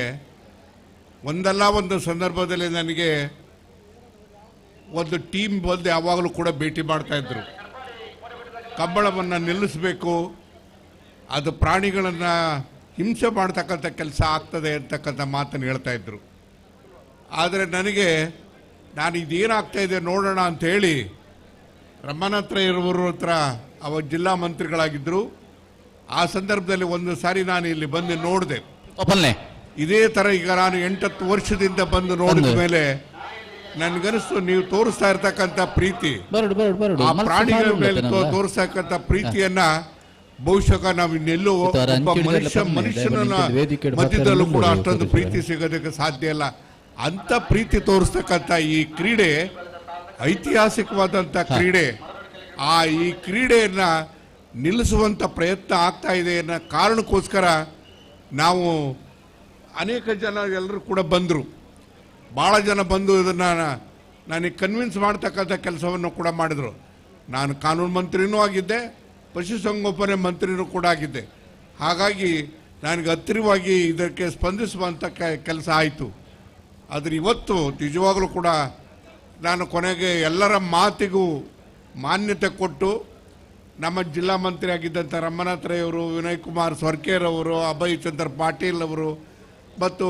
[SPEAKER 7] ಒಂದಲ್ಲ ಒಂದು ಸಂದರ್ಭದಲ್ಲಿ ನನಗೆ ಒಂದು ಟೀಮ್ ಬಂದು ಯಾವಾಗಲೂ ಕೂಡ ಭೇಟಿ ಮಾಡ್ತಾಯಿದ್ರು. ಕಂಬಳವನ್ನು ನಿಲ್ಲಿಸಬೇಕು, ಅದು ಪ್ರಾಣಿಗಳನ್ನು ಹಿಂಸೆ ಮಾಡ್ತಕ್ಕಂಥ ಕೆಲಸ ಆಗ್ತದೆ ಅಂತಕ್ಕಂಥ ಮಾತನ್ನು ಹೇಳ್ತಾಯಿದ್ರು. ಆದರೆ ನನಗೆ ನಾನು ಇದೇನಾಗ್ತಾಯಿದೆ ನೋಡೋಣ ಅಂಥೇಳಿ ರಮನಾಥ್ ರೈರವರ ಹತ್ರ ಅವ ಜಿಲ್ಲಾ ಮಂತ್ರಿಗಳಾಗಿದ್ದರು. ಆ ಸಂದರ್ಭದಲ್ಲಿ ಒಂದು ಸಾರಿ ನಾನು ಇಲ್ಲಿ ಬಂದು ನೋಡಿದೆ. ಇದೇ ಥರ ಈಗ ನಾನು 8-10 ವರ್ಷದಿಂದ ಬಂದು ನೋಡಿದ ಮೇಲೆ ನನಗನಿಸ್ತು, ನೀವು ತೋರಿಸ್ತಾ ಇರ್ತಕ್ಕಂಥ ಪ್ರೀತಿ, ಆ ಪ್ರಾಣಿಗಳ ಮೇಲೆ ತೋರಿಸ್ತಕ್ಕಂಥ ಪ್ರೀತಿಯನ್ನ ಬಹುಶಃ ನಾವು ಇನ್ನೆಲ್ಲೂ ಒಬ್ಬ ಮನುಷ್ಯನ ಮಧ್ಯದಲ್ಲೂ ಕೂಡ ಅಷ್ಟೊಂದು ಪ್ರೀತಿ ಸಿಗೋದಕ್ಕೆ ಸಾಧ್ಯ ಇಲ್ಲ. ಅಂತ ಪ್ರೀತಿ ತೋರಿಸ್ತಕ್ಕಂಥ ಈ ಕ್ರೀಡೆ ಐತಿಹಾಸಿಕವಾದಂಥ ಕ್ರೀಡೆ. ಈ ಕ್ರೀಡೆಯನ್ನ ನಿಲ್ಲಿಸುವಂಥ ಪ್ರಯತ್ನ ಆಗ್ತಾ ಇದೆ ಅನ್ನೋ ಕಾರಣಕ್ಕೋಸ್ಕರ ನಾವು ಅನೇಕ ಜನ ಎಲ್ಲರೂ ಕೂಡ ಬಂದರು. ಭಾಳ ಜನ ಬಂದು ಇದನ್ನು ನನಗೆ ಕನ್ವಿನ್ಸ್ ಮಾಡ್ತಕ್ಕಂಥ ಕೆಲಸವನ್ನು ಕೂಡ ಮಾಡಿದರು. ನಾನು ಕಾನೂನು ಮಂತ್ರಿನೂ ಆಗಿದ್ದೆ, ಪಶುಸಂಗೋಪನೆ ಮಂತ್ರಿನೂ ಕೂಡ ಆಗಿದ್ದೆ. ಹಾಗಾಗಿ ನನಗೆ ಹತ್ತಿರವಾಗಿ ಇದಕ್ಕೆ ಸ್ಪಂದಿಸುವಂಥ ಕೆಲಸ ಆಯಿತು. ಆದರೆ ಇವತ್ತು ನಿಜವಾಗಲೂ ಕೂಡ ನಾನು ಕೊನೆಗೆ ಎಲ್ಲರ ಮಾತಿಗೂ ಮಾನ್ಯತೆ ಕೊಟ್ಟು ನಮ್ಮ ಜಿಲ್ಲಾ ಮಂತ್ರಿ ಆಗಿದ್ದಂಥ ರಮನಾಥ್ ರೈ ಅವರು, ವಿನಯ್ ಕುಮಾರ್ ಸರ್ಕೇರ್ ಅವರು, ಅಭಯ್ ಚಂದ್ರ ಪಾಟೀಲ್ ಅವರು ಮತ್ತು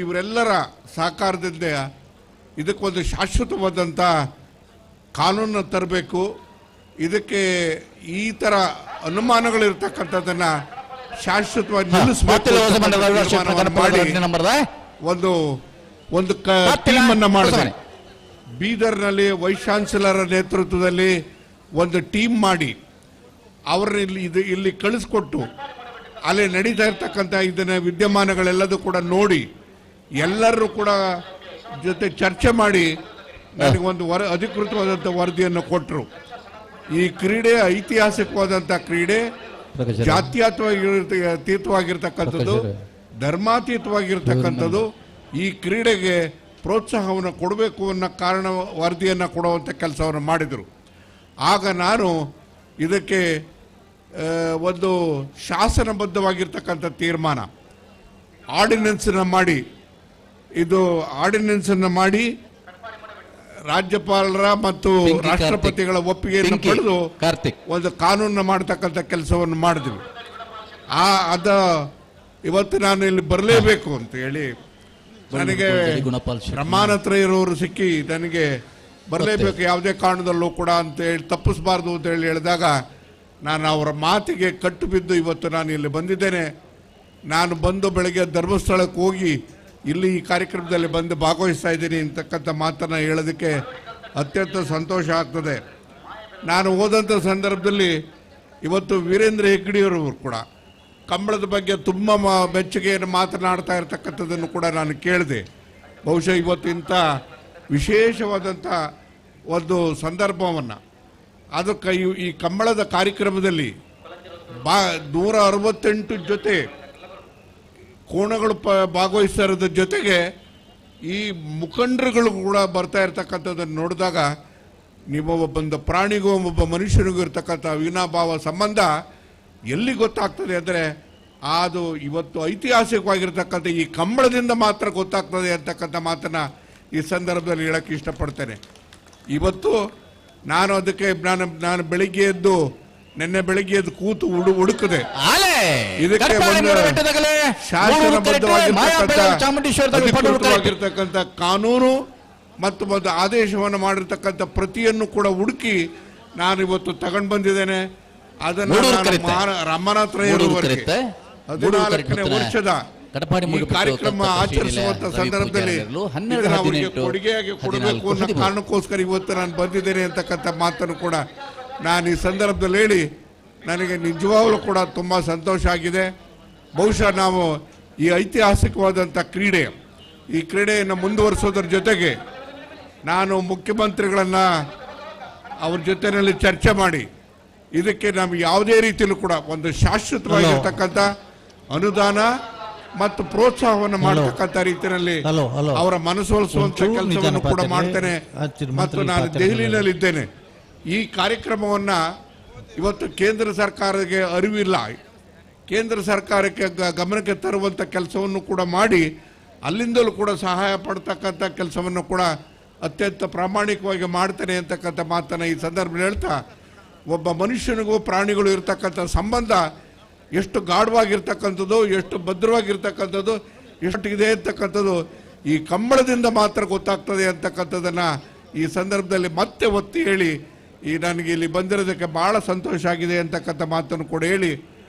[SPEAKER 7] ಇವರೆಲ್ಲರ ಸಹಕಾರದಿಂದ ಇದಕ್ಕೊಂದು ಶಾಶ್ವತವಾದಂಥ ಕಾನೂನನ್ನು ತರಬೇಕು. ಇದಕ್ಕೆ ಈ ಥರ ಅನುಮಾನಗಳಿರ್ತಕ್ಕಂಥದ್ದನ್ನು ಶಾಶ್ವತವಾಗಿ ನಿಲ್ಲಿಸಬೇಕು ಮಾಡಿ ಒಂದು ಟೀಮ್ ಅನ್ನು ಮಾಡಿದೆ. ಬೀದರ್ನಲ್ಲಿ ವೈಸ್ ಚಾನ್ಸಲರ್ ನೇತೃತ್ವದಲ್ಲಿ ಒಂದು ಟೀಮ್ ಮಾಡಿ ಅವರನ್ನ ಇಲ್ಲಿ ಕಳಿಸ್ಕೊಟ್ಟು ಅಲ್ಲಿ ನಡೀತಾ ಇರ್ತಕ್ಕಂಥ ಇದನ್ನ ವಿದ್ಯಮಾನಗಳೆಲ್ಲದೂ ಕೂಡ ನೋಡಿ ಎಲ್ಲರೂ ಕೂಡ ಜೊತೆ ಚರ್ಚೆ ಮಾಡಿ ನನಗೊಂದು ಅಧಿಕೃತವಾದಂಥ ವರದಿಯನ್ನು ಕೊಟ್ಟರು. ಈ ಕ್ರೀಡೆ ಐತಿಹಾಸಿಕವಾದಂಥ ಕ್ರೀಡೆ, ಜಾತ್ಯತೀತವಾಗಿರ್ತಕ್ಕಂಥದ್ದು, ಧರ್ಮಾತೀತವಾಗಿರ್ತಕ್ಕಂಥದ್ದು. ಈ ಕ್ರೀಡೆಗೆ ಪ್ರೋತ್ಸಾಹವನ್ನು ಕೊಡಬೇಕು ಅನ್ನೋ ಕಾರಣ ವರದಿಯನ್ನು ಕೊಡುವಂಥ ಕೆಲಸವನ್ನು ಮಾಡಿದರು. ಆಗ ನಾನು ಇದಕ್ಕೆ ಒಂದು ಶಾಸನಬದ್ಧವಾಗಿರ್ತಕ್ಕಂಥ ತೀರ್ಮಾನ ಆರ್ಡಿನೆನ್ಸನ್ನು ಮಾಡಿ, ಇದು ಆರ್ಡಿನೆನ್ಸನ್ನು ಮಾಡಿ ರಾಜ್ಯಪಾಲರ ಮತ್ತು ರಾಷ್ಟ್ರಪತಿಗಳ ಒಪ್ಪಿಗೆಯನ್ನು ಪಡೆದು ಒಂದು ಕಾನೂನನ್ನು ಮಾಡತಕ್ಕಂಥ ಕೆಲಸವನ್ನು ಮಾಡಿದ್ವಿ. ಅದ ಇವತ್ತು ನಾನು ಇಲ್ಲಿ ಬರಲೇಬೇಕು ಅಂತ ಹೇಳಿ ನನಗೆ ರಮಾನತ್ರ ಇರೋರು ಸಿಕ್ಕಿ ನನಗೆ ಬರಲೇಬೇಕು ಯಾವುದೇ ಕಾರಣದಲ್ಲೂ ಕೂಡ ಅಂತ ಹೇಳಿ ತಪ್ಪಿಸಬಾರ್ದು ಅಂತ ಹೇಳಿ ಹೇಳಿದಾಗ ನಾನು ಅವರ ಮಾತಿಗೆ ಕಟ್ಟು ಬಿದ್ದು ಇವತ್ತು ನಾನು ಇಲ್ಲಿ ಬಂದಿದ್ದೇನೆ. ನಾನು ಬಂದು ಬೆಳಗ್ಗೆ ಧರ್ಮಸ್ಥಳಕ್ಕೆ ಹೋಗಿ ಇಲ್ಲಿ ಈ ಕಾರ್ಯಕ್ರಮದಲ್ಲಿ ಬಂದು ಭಾಗವಹಿಸ್ತಾ ಇದ್ದೀನಿ ಅಂತಕ್ಕಂಥ ಮಾತನ್ನು ಹೇಳೋದಕ್ಕೆ ಅತ್ಯಂತ ಸಂತೋಷ ಆಗ್ತದೆ. ನಾನು ಹೋದಂಥ ಸಂದರ್ಭದಲ್ಲಿ ಇವತ್ತು ವೀರೇಂದ್ರ ಹೆಗ್ಗಡೆಯವರು ಕೂಡ ಕಂಬಳದ ಬಗ್ಗೆ ತುಂಬ ಮೆಚ್ಚುಗೆಯನ್ನು ಮಾತನಾಡ್ತಾ ಇರತಕ್ಕಂಥದ್ದನ್ನು ಕೂಡ ನಾನು ಕೇಳಿದೆ. ಬಹುಶಃ ಇವತ್ತು ಇಂಥ ವಿಶೇಷವಾದಂಥ ಒಂದು ಸಂದರ್ಭವನ್ನು ಅದಕ್ಕೆ ಈ ಕಂಬಳದ ಕಾರ್ಯಕ್ರಮದಲ್ಲಿ 168 ಜೊತೆ ಕೋಣಗಳು ಭಾಗವಹಿಸ್ತಾ ಇರೋದ್ರ ಜೊತೆಗೆ ಈ ಮುಖಂಡರುಗಳು ಕೂಡ ಬರ್ತಾ ಇರ್ತಕ್ಕಂಥದ್ದನ್ನು ನೋಡಿದಾಗ ನೀವು ಒಬ್ಬೊಂದು ಪ್ರಾಣಿಗೂ ಒಬ್ಬ ಮನುಷ್ಯನಿಗೂ ಇರ್ತಕ್ಕಂಥ ಅವಿನಾಭಾವ ಸಂಬಂಧ ಎಲ್ಲಿ ಗೊತ್ತಾಗ್ತದೆ ಅಂದರೆ ಅದು ಇವತ್ತು ಐತಿಹಾಸಿಕವಾಗಿರ್ತಕ್ಕಂಥ ಈ ಕಂಬಳದಿಂದ ಮಾತ್ರ ಗೊತ್ತಾಗ್ತದೆ ಅಂತಕ್ಕಂಥ ಮಾತನ್ನು ಈ ಸಂದರ್ಭದಲ್ಲಿ ಹೇಳಕ್ಕೆ ಇಷ್ಟಪಡ್ತೇನೆ. ಇವತ್ತು ನಾನು ಅದಕ್ಕೆ ನಾನು ಬೆಳಿಗ್ಗೆ ಎದ್ದು ನಿನ್ನೆ ಬೆಳಿಗ್ಗೆ ಎದ್ದು ಕೂತು ಹುಡುಕದೆ ಇದಕ್ಕೆ ಶಾಸನಬದ್ಧವಾಗಿರ್ತಕ್ಕಂಥ ಕಾನೂನು ಮತ್ತು ಒಂದು ಆದೇಶವನ್ನು ಮಾಡಿರ್ತಕ್ಕಂಥ ಪ್ರತಿಯನ್ನು ಕೂಡ ಹುಡುಕಿ ನಾನು ಇವತ್ತು ತಗೊಂಡು ಬಂದಿದ್ದೇನೆ. ಅದನ್ನು ರಮನಾಥ್ ರೈ 14ನೇ ವರ್ಷದ ಈ ಕಾರ್ಯಕ್ರಮ ಆಚರಿಸುವಂತ ಸಂದರ್ಭದಲ್ಲಿ ಅವರಿಗೆ ಕೊಡುಗೆಯಾಗಿ ಕೊಡಬೇಕು ಅನ್ನೋ ಕಾರಣಕ್ಕೋಸ್ಕರ ಇವತ್ತು ನಾನು ಬಂದಿದ್ದೇನೆ ಅಂತಕ್ಕಂಥ ಮಾತನ್ನು ಕೂಡ ನಾನು ಈ ಸಂದರ್ಭದಲ್ಲಿ ಹೇಳಿ ನನಗೆ ನಿಜವಾಗ್ಲೂ ಕೂಡ ತುಂಬ ಸಂತೋಷ ಆಗಿದೆ. ಬಹುಶಃ ನಾವು ಈ ಐತಿಹಾಸಿಕವಾದಂಥ ಈ ಕ್ರೀಡೆಯನ್ನು ಮುಂದುವರಿಸೋದ್ರ ಜೊತೆಗೆ ನಾನು ಮುಖ್ಯಮಂತ್ರಿಗಳನ್ನು ಅವ್ರ ಜೊತೆಯಲ್ಲಿ ಚರ್ಚೆ ಮಾಡಿ ಇದಕ್ಕೆ ನಮ್ಗೆ ಯಾವುದೇ ರೀತಿಯಲ್ಲೂ ಕೂಡ ಒಂದು ಶಾಶ್ವತವಾಗಿರ್ತಕ್ಕಂಥ ಅನುದಾನ ಮತ್ತು ಪ್ರೋತ್ಸಾಹವನ್ನು ಮಾಡತಕ್ಕಂಥ ರೀತಿಯಲ್ಲಿ ಅವರ ಮನಸೊಲಿಸುವಂತ ಕೆಲಸವನ್ನು ಕೂಡ ಮಾಡ್ತೇನೆ. ಮತ್ತು ನಾನು ದೆಹಲಿಯಲ್ಲಿ ಇದ್ದೇನೆ. ಈ ಕಾರ್ಯಕ್ರಮವನ್ನ ಇವತ್ತು ಕೇಂದ್ರ ಸರ್ಕಾರಕ್ಕೆ ಅರಿವಿಲ್ಲ, ಕೇಂದ್ರ ಸರ್ಕಾರಕ್ಕೆ ಗಮನಕ್ಕೆ ತರುವಂತ ಕೆಲಸವನ್ನು ಕೂಡ ಮಾಡಿ ಅಲ್ಲಿಂದಲೂ ಕೂಡ ಸಹಾಯ ಪಡ್ತಕ್ಕಂಥ ಕೆಲಸವನ್ನು ಕೂಡ ಅತ್ಯಂತ ಪ್ರಾಮಾಣಿಕವಾಗಿ ಮಾಡ್ತೇನೆ ಅಂತಕ್ಕಂಥ ಮಾತನ್ನು ಈ ಸಂದರ್ಭದಲ್ಲಿ ಹೇಳ್ತಾ, ಒಬ್ಬ ಮನುಷ್ಯನಿಗೂ ಪ್ರಾಣಿಗಳು ಇರ್ತಕ್ಕಂಥ ಸಂಬಂಧ ಎಷ್ಟು ಗಾಢವಾಗಿರ್ತಕ್ಕಂಥದ್ದು, ಎಷ್ಟು ಭದ್ರವಾಗಿರ್ತಕ್ಕಂಥದ್ದು, ಎಷ್ಟಿದೆ ಅಂತಕ್ಕಂಥದ್ದು ಈ ಕಂಬಳದಿಂದ ಮಾತ್ರ ಗೊತ್ತಾಗ್ತದೆ ಅಂತಕ್ಕಂಥದ್ದನ್ನು ಈ ಸಂದರ್ಭದಲ್ಲಿ ಮತ್ತೆ ಒತ್ತಿ ಹೇಳಿ ನನಗೆ ಇಲ್ಲಿ ಬಂದಿರೋದಕ್ಕೆ ಭಾಳ ಸಂತೋಷ ಆಗಿದೆ ಅಂತಕ್ಕಂಥ ಮಾತನ್ನು ಕೂಡ ಹೇಳಿ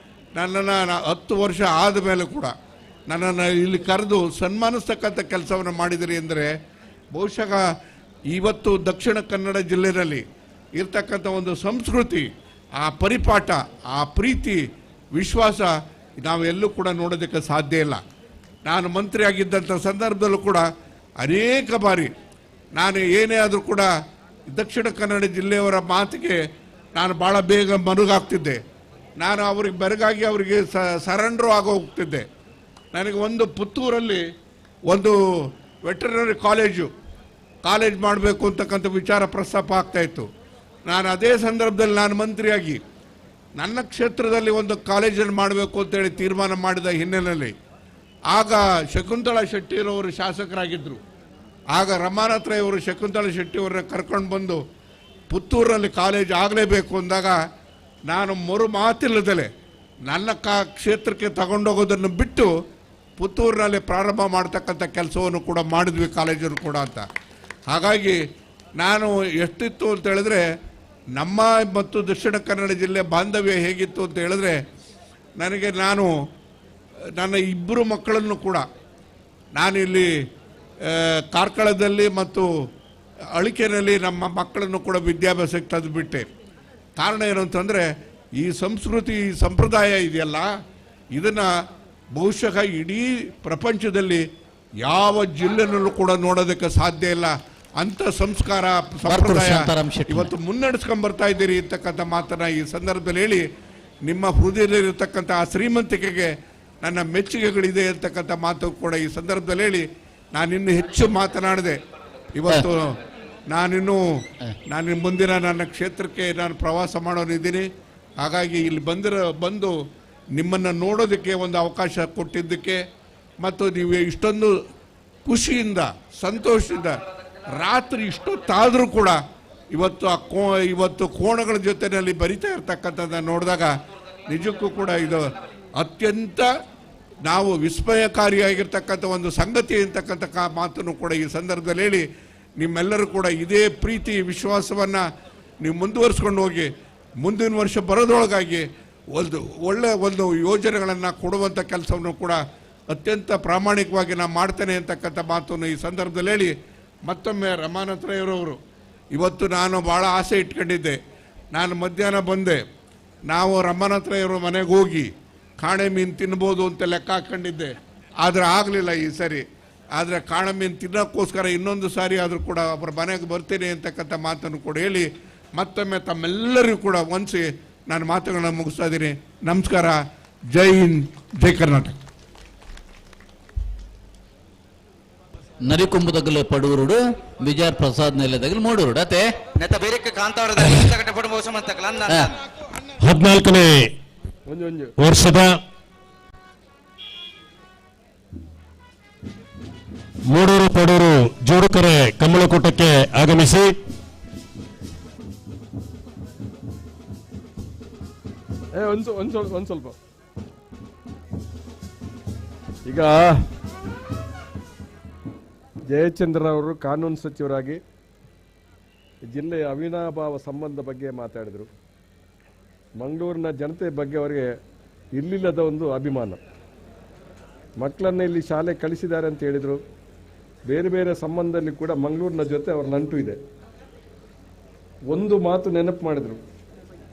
[SPEAKER 7] ನನ್ನನ್ನು 10 ವರ್ಷ ಆದ ಮೇಲೆ ಕೂಡ ನನ್ನನ್ನು ಇಲ್ಲಿ ಕರೆದು ಸನ್ಮಾನಿಸ್ತಕ್ಕಂಥ ಕೆಲಸವನ್ನು ಮಾಡಿದಿರಿ ಅಂದರೆ ಬಹುಶಃ ಇವತ್ತು ದಕ್ಷಿಣ ಕನ್ನಡ ಜಿಲ್ಲೆಯಲ್ಲಿ ಇರ್ತಕ್ಕಂಥ ಒಂದು ಸಂಸ್ಕೃತಿ, ಆ ಪರಿಪಾಠ, ಆ ಪ್ರೀತಿ, ವಿಶ್ವಾಸ ನಾವೆಲ್ಲೂ ಕೂಡ ನೋಡೋದಕ್ಕೆ ಸಾಧ್ಯ ಇಲ್ಲ. ನಾನು ಮಂತ್ರಿ ಆಗಿದ್ದಂಥ ಸಂದರ್ಭದಲ್ಲೂ ಕೂಡ ಅನೇಕ ಬಾರಿ ನಾನು ಏನೇ ಆದರೂ ಕೂಡ ದಕ್ಷಿಣ ಕನ್ನಡ ಜಿಲ್ಲೆಯವರ ಮಾತಿಗೆ ನಾನು ಭಾಳ ಬೇಗ ಮರುಗಾಗ್ತಿದ್ದೆ. ನಾನು ಅವ್ರಿಗೆ ಬೆರಗಾಗಿ ಅವರಿಗೆ ಸರೆಂಡ್ರು ಆಗೋಗ್ತಿದ್ದೆ. ನನಗೆ ಒಂದು ಪುತ್ತೂರಲ್ಲಿ ಒಂದು ವೆಟರ್ನರಿ ಕಾಲೇಜ್ ಮಾಡಬೇಕು ಅಂತಕ್ಕಂಥ ವಿಚಾರ ಪ್ರಸ್ತಾಪ ಆಗ್ತಾಯಿತ್ತು. ನಾನು ಅದೇ ಸಂದರ್ಭದಲ್ಲಿ ನಾನು ಮಂತ್ರಿಯಾಗಿ ನನ್ನ ಕ್ಷೇತ್ರದಲ್ಲಿ ಒಂದು ಕಾಲೇಜನ್ನು ಮಾಡಬೇಕು ಅಂತೇಳಿ ತೀರ್ಮಾನ ಮಾಡಿದ ಹಿನ್ನೆಲೆಯಲ್ಲಿ ಆಗ ಶಕುಂತಳಾ ಶೆಟ್ಟಿರವರು ಶಾಸಕರಾಗಿದ್ದರು. ಆಗ ರಮಾನಾಥ್ ರೈ ಅವರು ಶಕುಂತಳಾ ಶೆಟ್ಟಿಯವರನ್ನ ಕರ್ಕೊಂಡು ಬಂದು ಪುತ್ತೂರಿನಲ್ಲಿ ಕಾಲೇಜ್ ಆಗಲೇಬೇಕು ಅಂದಾಗ ನಾನು ಮಾತಿಲ್ಲದಲೆ ನನ್ನ ಕ್ಷೇತ್ರಕ್ಕೆ ತಗೊಂಡೋಗೋದನ್ನು ಬಿಟ್ಟು ಪುತ್ತೂರಿನಲ್ಲಿ ಪ್ರಾರಂಭ ಮಾಡ್ತಕ್ಕಂಥ ಕೆಲಸವನ್ನು ಕೂಡ ಮಾಡಿದ್ವಿ, ಕಾಲೇಜನ್ನು ಕೂಡ ಅಂತ. ಹಾಗಾಗಿ ನಾನು ಎಷ್ಟಿತ್ತು ಅಂತ ಹೇಳಿದ್ರೆ ನಮ್ಮ ಮತ್ತು ದಕ್ಷಿಣ ಕನ್ನಡ ಜಿಲ್ಲೆ ಬಾಂಧವ್ಯ ಹೇಗಿತ್ತು ಅಂತ ಹೇಳಿದ್ರೆ ನನಗೆ ನನ್ನ 2 ಮಕ್ಕಳನ್ನು ಕೂಡ ನಾನಿಲ್ಲಿ ಕಾರ್ಕಳದಲ್ಲಿ ಮತ್ತು ಅಳಿಕೆನಲ್ಲಿ ನಮ್ಮ ಮಕ್ಕಳನ್ನು ಕೂಡ ವಿದ್ಯಾಭ್ಯಾಸಕ್ಕೆ ತಂದುಬಿಟ್ಟೆ. ಕಾರಣ ಏನು ಅಂತಂದರೆ ಈ ಸಂಸ್ಕೃತಿ, ಈ ಸಂಪ್ರದಾಯ ಇದೆಯಲ್ಲ, ಇದನ್ನು ಬಹುಶಃ ಇಡೀ ಪ್ರಪಂಚದಲ್ಲಿ ಯಾವ ಜಿಲ್ಲೆನಲ್ಲೂ ಕೂಡ ನೋಡೋದಕ್ಕೆ ಸಾಧ್ಯ ಇಲ್ಲ. ಅಂಥ ಸಂಸ್ಕಾರ, ಸಂಪ್ರದಾಯ ಇವತ್ತು ಮುನ್ನಡೆಸ್ಕೊಂಡು ಬರ್ತಾ ಇದ್ದೀರಿ ಅಂತಕ್ಕಂಥ ಮಾತನ್ನು ಈ ಸಂದರ್ಭದಲ್ಲಿ ಹೇಳಿ ನಿಮ್ಮ ಹೃದಯದಲ್ಲಿರ್ತಕ್ಕಂಥ ಆ ಶ್ರೀಮಂತಿಕೆಗೆ ನನ್ನ ಮೆಚ್ಚುಗೆಗಳಿದೆ ಅಂತಕ್ಕಂಥ ಮಾತು ಕೂಡ ಈ ಸಂದರ್ಭದಲ್ಲಿ ಹೇಳಿ ನಾನಿನ್ನು ಹೆಚ್ಚು ಮಾತನಾಡಿದೆ. ಇವತ್ತು ನಾನು ಮುಂದಿನ ನನ್ನ ಕ್ಷೇತ್ರಕ್ಕೆ ನಾನು ಪ್ರವಾಸ ಮಾಡೋನಿದ್ದೀನಿ. ಹಾಗಾಗಿ ಇಲ್ಲಿ ಬಂದು ನಿಮ್ಮನ್ನು ನೋಡೋದಕ್ಕೆ ಒಂದು ಅವಕಾಶ ಕೊಟ್ಟಿದ್ದಕ್ಕೆ ಮತ್ತು ನೀವು ಇಷ್ಟೊಂದು ಖುಷಿಯಿಂದ ಸಂತೋಷದಿಂದ ರಾತ್ರಿ ಇಷ್ಟೊತ್ತಾದರೂ ಕೂಡ ಇವತ್ತು ಕೋಣಗಳ ಜೊತೆಯಲ್ಲಿ ಬರಿತಾ ಇರ್ತಕ್ಕಂಥದ್ದನ್ನು ನೋಡಿದಾಗ ನಿಜಕ್ಕೂ ಕೂಡ ಇದು ಅತ್ಯಂತ ನಾವು ವಿಸ್ಮಯಕಾರಿಯಾಗಿರ್ತಕ್ಕಂಥ ಒಂದು ಸಂಗತಿ ಅಂತಕ್ಕಂಥ ಮಾತನ್ನು ಕೂಡ ಈ ಸಂದರ್ಭದಲ್ಲಿ ಹೇಳಿ ನಿಮ್ಮೆಲ್ಲರೂ ಕೂಡ ಇದೇ ಪ್ರೀತಿ ವಿಶ್ವಾಸವನ್ನು ನೀವು ಮುಂದುವರಿಸ್ಕೊಂಡು ಹೋಗಿ ಮುಂದಿನ ವರ್ಷ ಬರೋದ್ರೊಳಗಾಗಿ ಒಳ್ಳೆ ಯೋಜನೆಗಳನ್ನು ಕೊಡುವಂಥ ಕೆಲಸವನ್ನು ಕೂಡ ಅತ್ಯಂತ ಪ್ರಾಮಾಣಿಕವಾಗಿ ನಾನು ಮಾಡ್ತೇನೆ ಅಂತಕ್ಕಂಥ ಮಾತನ್ನು ಈ ಸಂದರ್ಭದಲ್ಲಿ ಹೇಳಿ ಮತ್ತೊಮ್ಮೆ ರಮಾನಾಥರಯ್ಯರವರು ಇವತ್ತು ನಾನು ಭಾಳ ಆಸೆ ಇಟ್ಕೊಂಡಿದ್ದೆ. ನಾನು ಮಧ್ಯಾಹ್ನ ಬಂದೆ, ನಾವು ರಮಾನಾಥರಯ್ಯರ ಮನೆಗೆ ಹೋಗಿ ಕಾಣೆ ಮೀನು ತಿನ್ಬೋದು ಅಂತ ಲೆಕ್ಕ ಹಾಕ್ಕೊಂಡಿದ್ದೆ, ಆದರೆ ಆಗಲಿಲ್ಲ ಈ ಸರಿ. ಆದರೆ ಕಾಣೆ ಮೀನು ತಿನ್ನೋಕ್ಕೋಸ್ಕರ ಇನ್ನೊಂದು ಸಾರಿ ಆದರೂ ಕೂಡ ಅವರ ಮನೆಗೆ ಬರ್ತೀನಿ ಅಂತಕ್ಕಂಥ ಮಾತನ್ನು ಕೂಡ ಹೇಳಿ ಮತ್ತೊಮ್ಮೆ ತಮ್ಮೆಲ್ಲರಿಗೂ ಕೂಡ ಒಂದ್ಸಿ ನಾನು ಮಾತುಗಳನ್ನ ಮುಗಿಸ್ತಾ ಇದ್ದೀನಿ. ನಮಸ್ಕಾರ. ಜೈ ಹಿಂದ್, ಜೈ ಕರ್ನಾಟಕ.
[SPEAKER 6] ನರಿಕೊಂಬುದಗಲು ಪಡೂರುಡು ವಿಜಯ ಪ್ರಸಾದ್ ನೆಲೆದಗಲು ಮೂಡೂರುಡು ಅತೆ
[SPEAKER 16] ನೆತ ಬೇರೆಕ್ಕೆ ಕಾಂತಾವರದ ಕಟ್ಟೆ ಪಡು ಮೋಸ ಅಂತಕಲ್ಲ
[SPEAKER 1] 14ನೇ ವರ್ಷದ ಮೂಡೂರು ಪಡೂರು ಜೋಡುಕರೆ ಕಂಬಳಕೂಟಕ್ಕೆ ಆಗಮಿಸಿ
[SPEAKER 4] ಒಂದು ಸ್ವಲ್ಪ ಈಗ ಜಯಚಂದ್ರ ಅವರು ಕಾನೂನು ಸಚಿವರಾಗಿ ಜಿಲ್ಲೆಯ ಅವಿನಾಭಾವ ಸಂಬಂಧ ಬಗ್ಗೆ ಮಾತಾಡಿದರು. ಮಂಗಳೂರಿನ ಜನತೆ ಬಗ್ಗೆ ಅವರಿಗೆ ಇಲ್ಲಿಲ್ಲದ ಒಂದು ಅಭಿಮಾನ. ಮಕ್ಕಳನ್ನ ಇಲ್ಲಿ ಶಾಲೆ ಕಳಿಸಿದ್ದಾರೆ ಅಂತ ಹೇಳಿದರು. ಬೇರೆ ಬೇರೆ ಸಂಬಂಧದಲ್ಲಿ ಕೂಡ ಮಂಗಳೂರಿನ ಜೊತೆ ಅವರ ನಂಟು ಇದೆ. ಒಂದು ಮಾತು ನೆನಪು ಮಾಡಿದರು,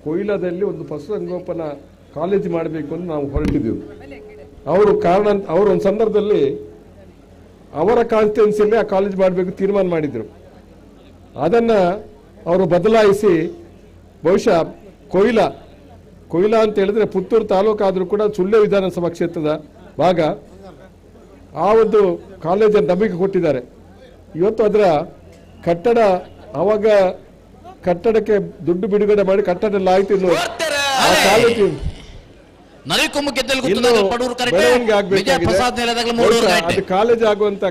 [SPEAKER 4] ಕೊಯ್ಲಾದಲ್ಲಿ ಒಂದು ಪಶುಸಂಗೋಪನಾ ಕಾಲೇಜು ಮಾಡಬೇಕು ಅಂತ ನಾವು ಹೊರಟಿದ್ದೆವು. ಅವರು ಒಂದು ಸಂದರ್ಭದಲ್ಲಿ ಅವರ ಕಾನ್ಸ್ಟಿಟ್ಯೂನ್ಸಿಯಲ್ಲಿ ಆ ಕಾಲೇಜ್ ಮಾಡಬೇಕು ತೀರ್ಮಾನ ಮಾಡಿದರು. ಅದನ್ನು ಅವರು ಬದಲಾಯಿಸಿ ಬಹುಶಃ ಕೊಯ್ಲಾ ಅಂತ ಹೇಳಿದ್ರೆ ಪುತ್ತೂರು ತಾಲೂಕಾದರೂ ಕೂಡ ಸುಳ್ಯ ವಿಧಾನಸಭಾ ಕ್ಷೇತ್ರದ ಭಾಗ, ಆ ಒಂದು ಕಾಲೇಜನ್ನು ನಮಗೆ ಕೊಟ್ಟಿದ್ದಾರೆ. ಇವತ್ತು ಅದರ ಕಟ್ಟಡ ಅವಾಗ ಕಟ್ಟಡಕ್ಕೆ ದುಡ್ಡು ಬಿಡುಗಡೆ ಮಾಡಿ ಕಟ್ಟಡ ಎಲ್ಲ ಆಯ್ತು. ಇನ್ನು ಆ ಕಾಲೇಜು ಅದು ಕಾಲೇಜ್ ಆಗುವಂತ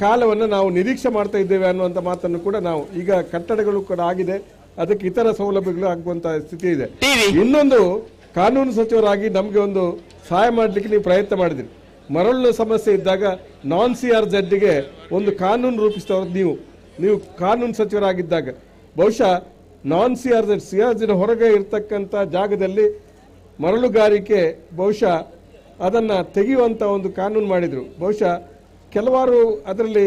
[SPEAKER 4] ಕಾಲವನ್ನು ನಾವು ನಿರೀಕ್ಷೆ ಮಾಡ್ತಾ ಇದ್ದೇವೆ ಅನ್ನುವಂಥ ಮಾತನ್ನು ಕೂಡ ನಾವು ಈಗ ಕಟ್ಟಡಗಳು ಕೂಡ ಆಗಿದೆ, ಅದಕ್ಕೆ ಇತರ ಸೌಲಭ್ಯಗಳು ಆಗುವಂತ ಸ್ಥಿತಿ ಇದೆ. ಇನ್ನೊಂದು ಕಾನೂನು ಸಚಿವರಾಗಿ ನಮಗೆ ಒಂದು ಸಹಾಯ ಮಾಡಲಿಕ್ಕೆ ನೀವು ಪ್ರಯತ್ನ ಮಾಡಿದ್ರಿ. ಮರಳಿನ ಸಮಸ್ಯೆ ಇದ್ದಾಗ ನಾನ್ CRZ ಒಂದು ಕಾನೂನು ರೂಪಿಸಿದವರು ನೀವು ಕಾನೂನು ಸಚಿವರಾಗಿದ್ದಾಗ ಬಹುಶಃ ನಾನ್ CRZ ಹೊರಗೆ ಇರ್ತಕ್ಕಂಥ ಜಾಗದಲ್ಲಿ ಮರಳುಗಾರಿಕೆ ಬಹುಶಃ ಅದನ್ನು ತೆಗೆಯುವಂಥ ಒಂದು ಕಾನೂನು ಮಾಡಿದರು. ಬಹುಶಃ ಕೆಲವಾರು ಅದರಲ್ಲಿ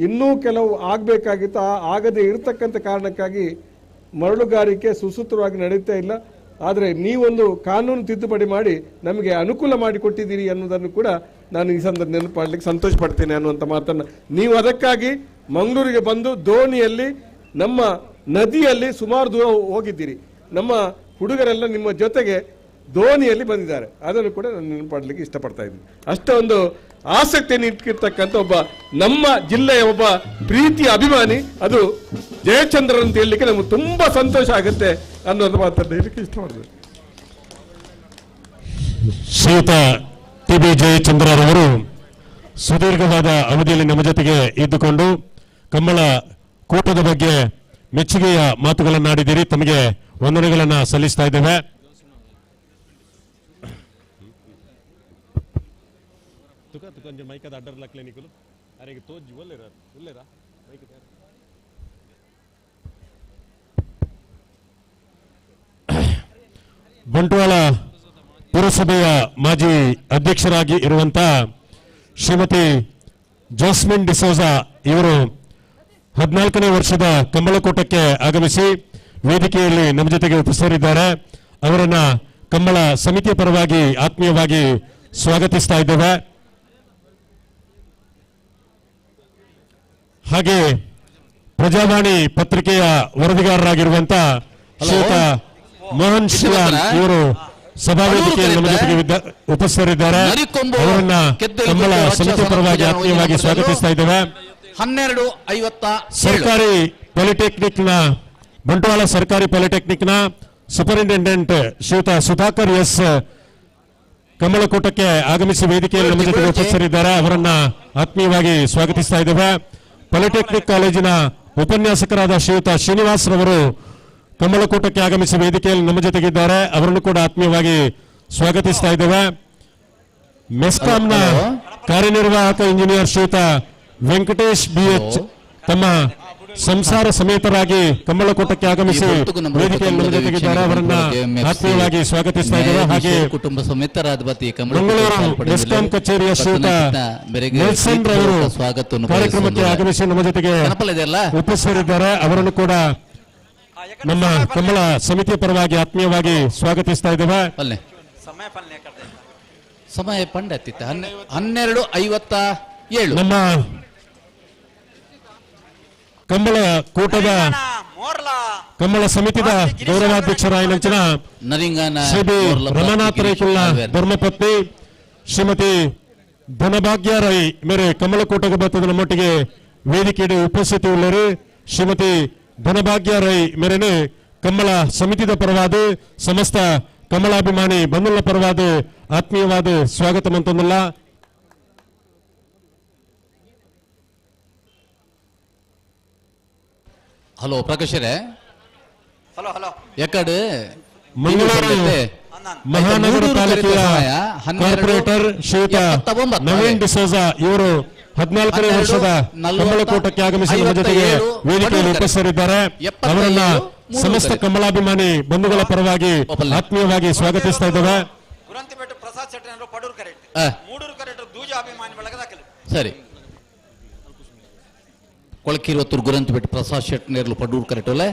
[SPEAKER 4] ಇನ್ನೂ ಕೆಲವು ಆಗಬೇಕಾಗಿತ್ತು, ಆಗದೇ ಇರತಕ್ಕಂಥ ಕಾರಣಕ್ಕಾಗಿ ಮರಳುಗಾರಿಕೆ ಸುಸೂತ್ರವಾಗಿ ನಡೆಯುತ್ತಾ ಇಲ್ಲ. ಆದರೆ ನೀವೊಂದು ಕಾನೂನು ತಿದ್ದುಪಡಿ ಮಾಡಿ ನಮಗೆ ಅನುಕೂಲ ಮಾಡಿಕೊಟ್ಟಿದ್ದೀರಿ ಅನ್ನೋದನ್ನು ಕೂಡ ನಾನು ಈ ಸಂದರ್ಭ ನೆನಪು ಮಾಡಲಿಕ್ಕೆ ಸಂತೋಷ ಪಡ್ತೇನೆ ಅನ್ನುವಂಥ ಮಾತನ್ನು ನೀವು ಅದಕ್ಕಾಗಿ ಮಂಗಳೂರಿಗೆ ಬಂದು ದೋಣಿಯಲ್ಲಿ ನಮ್ಮ ನದಿಯಲ್ಲಿ ಸುಮಾರು ದೂರ ಹೋಗಿದ್ದೀರಿ. ನಮ್ಮ ಹುಡುಗರೆಲ್ಲ ನಿಮ್ಮ ಜೊತೆಗೆ ದೋಣಿಯಲ್ಲಿ ಬಂದಿದ್ದಾರೆ, ಅದನ್ನು ಕೂಡ ನಾನು ನೆನಪಾಡಲಿಕ್ಕೆ ಇಷ್ಟಪಡ್ತಾ ಇದ್ದೀನಿ. ಅಷ್ಟೊಂದು ಆಸಕ್ತಿಯನ್ನು ಇಟ್ಟಿರ್ತಕ್ಕಂಥ ಒಬ್ಬ ನಮ್ಮ ಜಿಲ್ಲೆಯ ಒಬ್ಬ ಪ್ರೀತಿಯ ಅಭಿಮಾನಿ ಅದು ಜಯಚಂದ್ರನ್ ಅಂತ ಹೇಳಲಿಕ್ಕೆ ನಮಗೆ ತುಂಬಾ ಸಂತೋಷ ಆಗುತ್ತೆ ಅನ್ನೋದು ಮಾತನ್ನು ಹೇಳಲಿಕ್ಕೆ ಇಷ್ಟಪಡ್ತೇನೆ.
[SPEAKER 1] ಶ್ರೀಯುತ TB ಜಯಚಂದ್ರರವರು ಸುದೀರ್ಘವಾದ ಅವಧಿಯಲ್ಲಿ ನಮ್ಮ ಜೊತೆಗೆ ಇದ್ದುಕೊಂಡು ಕಂಬಳ ಕೂಟದ ಬಗ್ಗೆ ಮೆಚ್ಚುಗೆಯ ಮಾತುಗಳನ್ನಾಡಿದ್ದೀರಿ. ತಮಗೆ ವಂದನೆಗಳನ್ನು ಸಲ್ಲಿಸ್ತಾ ಇದ್ದೇವೆ. ಬಂಟ್ವಾಳ ಪುರಸಭೆಯ ಮಾಜಿ ಅಧ್ಯಕ್ಷರಾಗಿ ಇರುವಂತಹ ಶ್ರೀಮತಿ ಜಾಸ್ಮಿನ್ ಡಿಸೋಜಾ ಇವರು 14ನೇ ವರ್ಷದ ಕಂಬಳಕೂಟಕ್ಕೆ ಆಗಮಿಸಿ ವೇದಿಕೆಯಲ್ಲಿ ನಮ್ಮ ಜೊತೆಗೆ ಉಪಸ್ಥಿತರಿದ್ದಾರೆ. ಅವರನ್ನ ಕಂಬಳ ಸಮಿತಿಯ ಪರವಾಗಿ ಆತ್ಮೀಯವಾಗಿ ಸ್ವಾಗತಿಸ್ತಾ ಇದ್ದೇವೆ. ಹಾಗೆ ಪ್ರಜಾವಾಣಿ ಪತ್ರಿಕೆಯ ವರದಿಗಾರರಾಗಿರುವಂತಹ ಶ್ರೀಯುತ ಮೋಹನ್ ಶಿವಾನ್ ಇವರು ಸಭಾವೇದಿಕೆಯಲ್ಲಿ ನಮ್ಮ ಜೊತೆಗೆ ಉಪಸ್ಥಿತರಿದ್ದಾರೆ. ಅವರನ್ನ ಕಂಬಳ ಸಮಿತಿ ಪರವಾಗಿ ಆತ್ಮೀಯವಾಗಿ ಸ್ವಾಗತಿಸ್ತಾ ಇದ್ದೇವೆ.
[SPEAKER 6] 12:57
[SPEAKER 1] ಸರ್ಕಾರಿ ಪಾಲಿಟೆಕ್ನಿಕ್ನ ಬಂಟ್ವಾಳ ಸರ್ಕಾರಿ ಪಾಲಿಟೆಕ್ನಿಕ್ನ ಸೂಪರಿಂಟೆಂಡೆಂಟ್ ಶ್ರೀಯುತ ಸುಧಾಕರ್ ಎಸ್ ಕಮಲಕೂಟಕ್ಕೆ ಆಗಮಿಸಿ ವೇದಿಕೆಯಲ್ಲಿ ನಮ್ಮ ಜೊತೆ ಉಪಸ್ಥಿತರಿದ್ದಾರೆ. ಅವರನ್ನ ಆತ್ಮೀಯವಾಗಿ ಸ್ವಾಗತಿಸ್ತಾ ಇದ್ದೇವೆ. ಪಾಲಿಟೆಕ್ನಿಕ್ ಕಾಲೇಜಿನ ಉಪನ್ಯಾಸಕರಾದ ಶ್ರೀಯುತ ಶ್ರೀನಿವಾಸ್ ರವರು ಕಮಲಕೂಟಕ್ಕೆ ಆಗಮಿಸಿ ವೇದಿಕೆಯಲ್ಲಿ ನಮ್ಮ ಜೊತೆಗಿದ್ದಾರೆ. ಅವರನ್ನು ಕೂಡ ಆತ್ಮೀಯವಾಗಿ ಸ್ವಾಗತಿಸ್ತಾ ಇದ್ದೇವೆ. ಮೆಸ್ಕಾಂನ ಕಾರ್ಯನಿರ್ವಾಹಕ ಇಂಜಿನಿಯರ್ ಶ್ರೀಯುತ ವೆಂಕಟೇಶ್ BH ತಮ್ಮ ಸಂಸಾರ ಸಮೇತರಾಗಿ ಕಮಲಕೂಟಕ್ಕೆ ಆಗಮಿಸಿ ವೇದಿಕೆಯಲ್ಲಿ ನಮ್ಮ ಜೊತೆಗಿದ್ದಾರೆ. ಅವರನ್ನ ಆತ್ಮೀಯವಾಗಿ ಸ್ವಾಗತಿಸ್ತಾ ಇದ್ದೇವೆ. ಹಾಗೆ
[SPEAKER 6] ಕುಟುಂಬ ಸಮೇತರಾದ
[SPEAKER 1] ಮಂಗಳೂರು ಮೆಸ್ಕಾಂ ಕಚೇರಿಯ ಶ್ರೀಯುತ ನೆಲ್ಸನ್ ರವರು ಕಾರ್ಯಕ್ರಮಕ್ಕೆ ಆಗಮಿಸಿ ನಮ್ಮ ಜೊತೆಗೆ ಉಪಸ್ಥಿತರಿದ್ದಾರೆ. ಅವರನ್ನು ಕೂಡ ನಮ್ಮ ಕಮಲ ಸಮಿತಿಯ ಪರವಾಗಿ ಆತ್ಮೀಯವಾಗಿ ಸ್ವಾಗತಿಸ್ತಾ ಇದ್ದೇವೆ.
[SPEAKER 6] ಸಮಯ ಪಂಡತ್ತಿತ್ತ 12:57
[SPEAKER 1] ನಮ್ಮ ಕಮಲ ಕೂಟದ ಕಮಲ ಸಮಿತಿದ ಗೌರವಾಧ್ಯಕ್ಷರಾಯನಂಚಿನ ಶ್ರೀ ಬಿ ರಮನಾಥ್ ರೈಕುಲ್ಲ ಧರ್ಮಪತ್ನಿ ಶ್ರೀಮತಿ ಧನಭಾಗ್ಯ ರೈ ಮೇರೆ ಕಮಲ ಕೂಟಕ್ಕೆ ಬರ್ತದ ನಮ್ಮೊಟ್ಟಿಗೆ ವೇದಿಕೆಯಲ್ಲಿ ಉಪಸ್ಥಿತಿ ಉಳ್ಳರು. ಶ್ರೀಮತಿ ಧನಭಾಗ್ಯ ರೈ ಮೇರೆನೆ ಕಮಲ ಸಮಿತಿದ ಪರವಾದ ಸಮಸ್ತ ಕಮಲಾಭಿಮಾನಿ ಬಂಧುಗಳ ಪರವಾದ ಆತ್ಮೀಯವಾದ ಸ್ವಾಗತ ಮಂತೊಂದಲ್ಲ.
[SPEAKER 6] ಹಲೋ ಪ್ರಕಾಶರೇ,
[SPEAKER 16] ಹಲೋ ಹಲೋ
[SPEAKER 6] ಎಕಡೆ
[SPEAKER 1] ಮಂಗಳೂರು ಮಹಾನಗರ ಪಾಲಿಕೆಯ ಕಾರ್ಪೊರೇಟರ್ ಶ್ರೀಯುತ ನವೀನ್ ಡಿಸೋಜ ಇವರು 14ನೇ ವರ್ಷದ ಕಮಲಕೂಟಕ್ಕೆ ಆಗಮಿಸಿ ನಮ್ಮ ಜೊತೆಗೆ ವೇದಿಕೆಯಲ್ಲಿ ಉಪಸ್ಥಿತರಿದ್ದಾರೆ. ಅವರನ್ನ ಸಮಸ್ತ ಕಮಲಾಭಿಮಾನಿ ಬಂಧುಗಳ ಪರವಾಗಿ ಆತ್ಮೀಯವಾಗಿ ಸ್ವಾಗತಿಸ್ತಾ ಇದ್ದೇವೆ.
[SPEAKER 6] ಸರಿ, ಕೊಳಕಿರುವತ್ತೂರು ಗುರಂತಪೇಟೆ ಪ್ರಸಾದ್ ಶೆಟ್ಟಿ ಪಡೂರು ಕರೆಕ್ಟಲ್ಲ.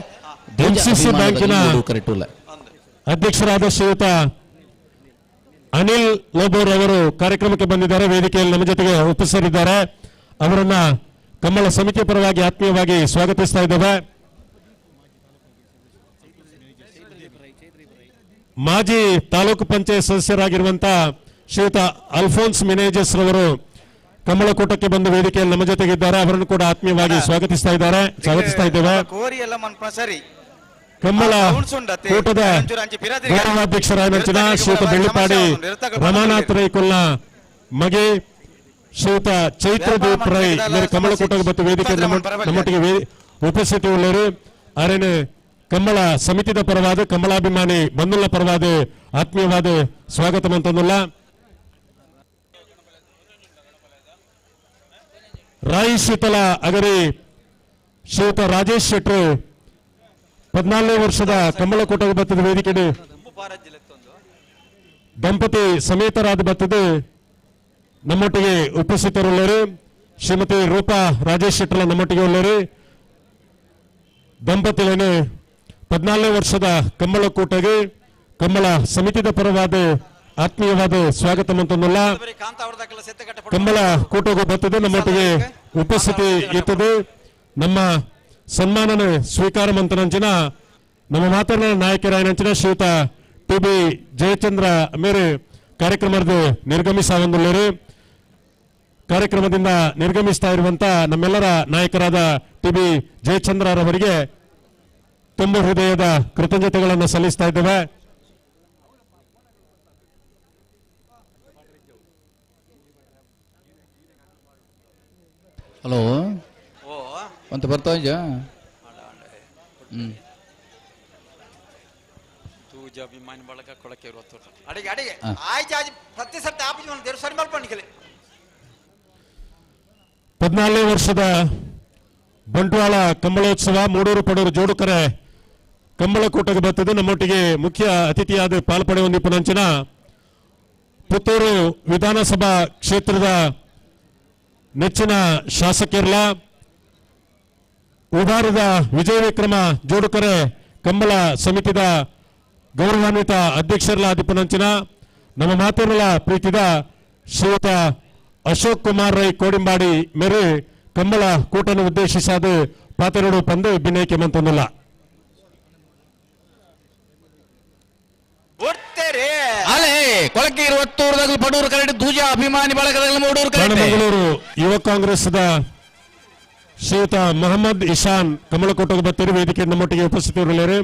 [SPEAKER 1] MCC ಬ್ಯಾಂಕಿನ ಅಧ್ಯಕ್ಷರಾದ ಶ್ರೀಯುತ ಅನಿಲ್ ಲೋಬೋರ್ ಅವರು ಕಾರ್ಯಕ್ರಮಕ್ಕೆ ಬಂದಿದ್ದಾರೆ. ವೇದಿಕೆಯಲ್ಲಿ ನಮ್ಮ ಜೊತೆಗೆ ಉಪಸ್ಥಿತರಿದ್ದಾರೆ. ಅವರನ್ನ ಕಮಲ ಸಮಿತಿಯ ಪರವಾಗಿ ಆತ್ಮೀಯವಾಗಿ ಸ್ವಾಗತಿಸ್ತಾ ಇದ್ದೇವೆ. ಮಾಜಿ ತಾಲೂಕು ಪಂಚಾಯತ್ ಸದಸ್ಯರಾಗಿರುವಂತಹ ಶ್ರೀಯುತ ಅಲ್ಫೋನ್ಸ್ ಮಿನೇಜಸ್ ರವರು ಕಮಲಕೂಟಕ್ಕೆ ಬಂದು ವೇದಿಕೆಯಲ್ಲಿ ನಮ್ಮ ಜೊತೆಗಿದ್ದಾರೆ. ಅವರನ್ನು ಕೂಡ ಆತ್ಮೀಯವಾಗಿ ಸ್ವಾಗತಿಸ್ತಾ ಇದ್ದೇವೆ. ಕಮಲ ಕೂಟದ ಗೌರವಾಧ್ಯಕ್ಷರಾದ ಶ್ರೀಯುತ ಬೆಳ್ಳಿಪಾಡಿ ರಮಾನಾಥ್ ರೈಕುಲ್ಲ ಮಗೆ ಶ್ರೀಯುತ ಚೈತ್ರದೀಪ್ ರೈ ಕಮಲಕೂಟಕ್ಕೆ ಬಂದು ವೇದಿಕೆಯಲ್ಲಿ ನಮ್ಮೊಟ್ಟಿಗೆ ಉಪಸ್ಥಿತಿ ಉಳ್ಳರು. ಆರೇನು ಕಮಲ ಸಮಿತಿದ ಪರವಾದ ಕಮಲಾಭಿಮಾನಿ ಬಂಧುಗಳ ಪರವಾದ ಆತ್ಮೀಯವಾದ ಸ್ವಾಗತ ಮಂತಂದುಲ್ಲ. ರಾಯಿ ಶೀತಲ ಅಗರಿ ಶ್ರೀಯುತ ರಾಜೇಶ್ ಶೆಟ್ರು 14ನೇ ವರ್ಷದ ಕಮಲಕೂಟಕ್ಕೆ ಬತ್ತದ ವೇದಿಕೆ ದಂಪತಿ ಸಮೇತರಾದ ಬತ್ತದು ನಮ್ಮೊಟ್ಟಿಗೆ ಉಪಸ್ಥಿತರುಳ್ಳರು. ಶ್ರೀಮತಿ ರೂಪಾ ರಾಜೇಶ್ ಶೆಟ್ರ ನಮ್ಮೊಟ್ಟಿಗೆ ಉಳ್ಳರು. ದಂಪತಿಗಳನ್ನು 14ನೇ ವರ್ಷದ ಕಮಲಕೂಟಗೆ ಕಮಲ ಸಮಿತಿದ ಪರವಾದ ಆತ್ಮೀಯವಾದ ಸ್ವಾಗತ ಮಂತೊಂದಲ್ಲ. ಕಮಲ ಕೂಟಗೂ ಬರ್ತದೆ ನಮ್ಮೊಟ್ಟಿಗೆ ಉಪಸ್ಥಿತಿ ಇರ್ತದೆ. ನಮ್ಮ ಸನ್ಮಾನನ ಸ್ವೀಕಾರ ಮಂತನಂಚಿನ ನಮ್ಮ ಮಾತನ್ನ ನಾಯಕರಾಯನಂಚಿನ ಶ್ರೀಯುತ TB ಜಯಚಂದ್ರ ಮೇರೆ ಕಾರ್ಯಕ್ರಮದ ನಿರ್ಗಮಿಸಾವಂದುಳ್ಳರು. ಕಾರ್ಯಕ್ರಮದಿಂದ ನಿರ್ಗಮಿಸ್ತಾ ಇರುವಂತ ನಮ್ಮೆಲ್ಲರ ನಾಯಕರಾದ TB ಜಯಚಂದ್ರರವರಿಗೆ ತುಂಬ ಹೃದಯದ ಕೃತಜ್ಞತೆಗಳನ್ನು ಸಲ್ಲಿಸ್ತಾ ಇದ್ದೇವೆ.
[SPEAKER 6] ಹಲೋ ಅಂತ ಬರ್ತಾ ಇದ್ಯಾ?
[SPEAKER 16] ಅಭಿಮಾನಿ ಬಳಗ ಕೊಳಕೆ ಅಡಿಗೆ ಅಡಿಗೆ ಆಯ್ತು ಪ್ರತಿ ಸರ್ತಿ ಆಪಿಸ್ ದೇವ್ರ ಸರಿ ಮಲ್ಪಣಿಕಲಿ
[SPEAKER 1] 14ನೇ ವರ್ಷದ ಬಂಟ್ವಾಳ ಕಂಬಳೋತ್ಸವ ಮೂಡೂರು ಪಡೂರು ಜೋಡುಕರೆ ಕಂಬಳಕೂಟಕ್ಕೆ ಬರ್ತದೆ. ನಮ್ಮೊಟ್ಟಿಗೆ ಮುಖ್ಯ ಅತಿಥಿಯಾದ ಪಾಲ್ಪಡೆ ಹೊಂದಿಪುನಂಚಿನ ಪುತ್ತೂರು ವಿಧಾನಸಭಾ ಕ್ಷೇತ್ರದ ನೆಚ್ಚಿನ ಶಾಸಕರ್ಲ ಉದಾರದ ವಿಜಯ ವಿಕ್ರಮ ಜೋಡುಕರೆ ಕಂಬಳ ಸಮಿತಿದ ಗೌರವಾನ್ವಿತ ಅಧ್ಯಕ್ಷರಲ್ಲ ಅಧಿಪನಂಚಿನ ನಮ್ಮ ಮಾತೇರಲ ಪ್ರೀತಿದ ಶ್ರೀಯುತ ಅಶೋಕ್ ಕುಮಾರ್ ರೈ ಕೋಡಿಂಬಾಡಿ ಮೇರೆ ಕಂಬಳ ಕೂಟನ್ನು ಉದ್ದೇಶಿಸಾದ ಪಾತೆರಡು ಪಂದು ಭಿನ್ನೈಕೆ ಮಂತೊಂದಿಲ್ಲ.
[SPEAKER 6] ಪಡೂರು ಕರೆಕ್ಟ್ ದೂಜ ಅಭಿಮಾನಿ ಬಳಗದಲ್ಲಿ
[SPEAKER 1] ಮಂಗಳೂರು ಯುವ ಕಾಂಗ್ರೆಸ್ದ ಶ್ರೀಯುತ ಮೊಹಮ್ಮದ್ ಇಶಾನ್ ಕಮಲಕೋಟಗೆ ಬತ್ತೇರು ವೇದಿಕೆ ನಮ್ಮೊಟ್ಟಿಗೆ ಉಪಸ್ಥಿತರಿರುವರು.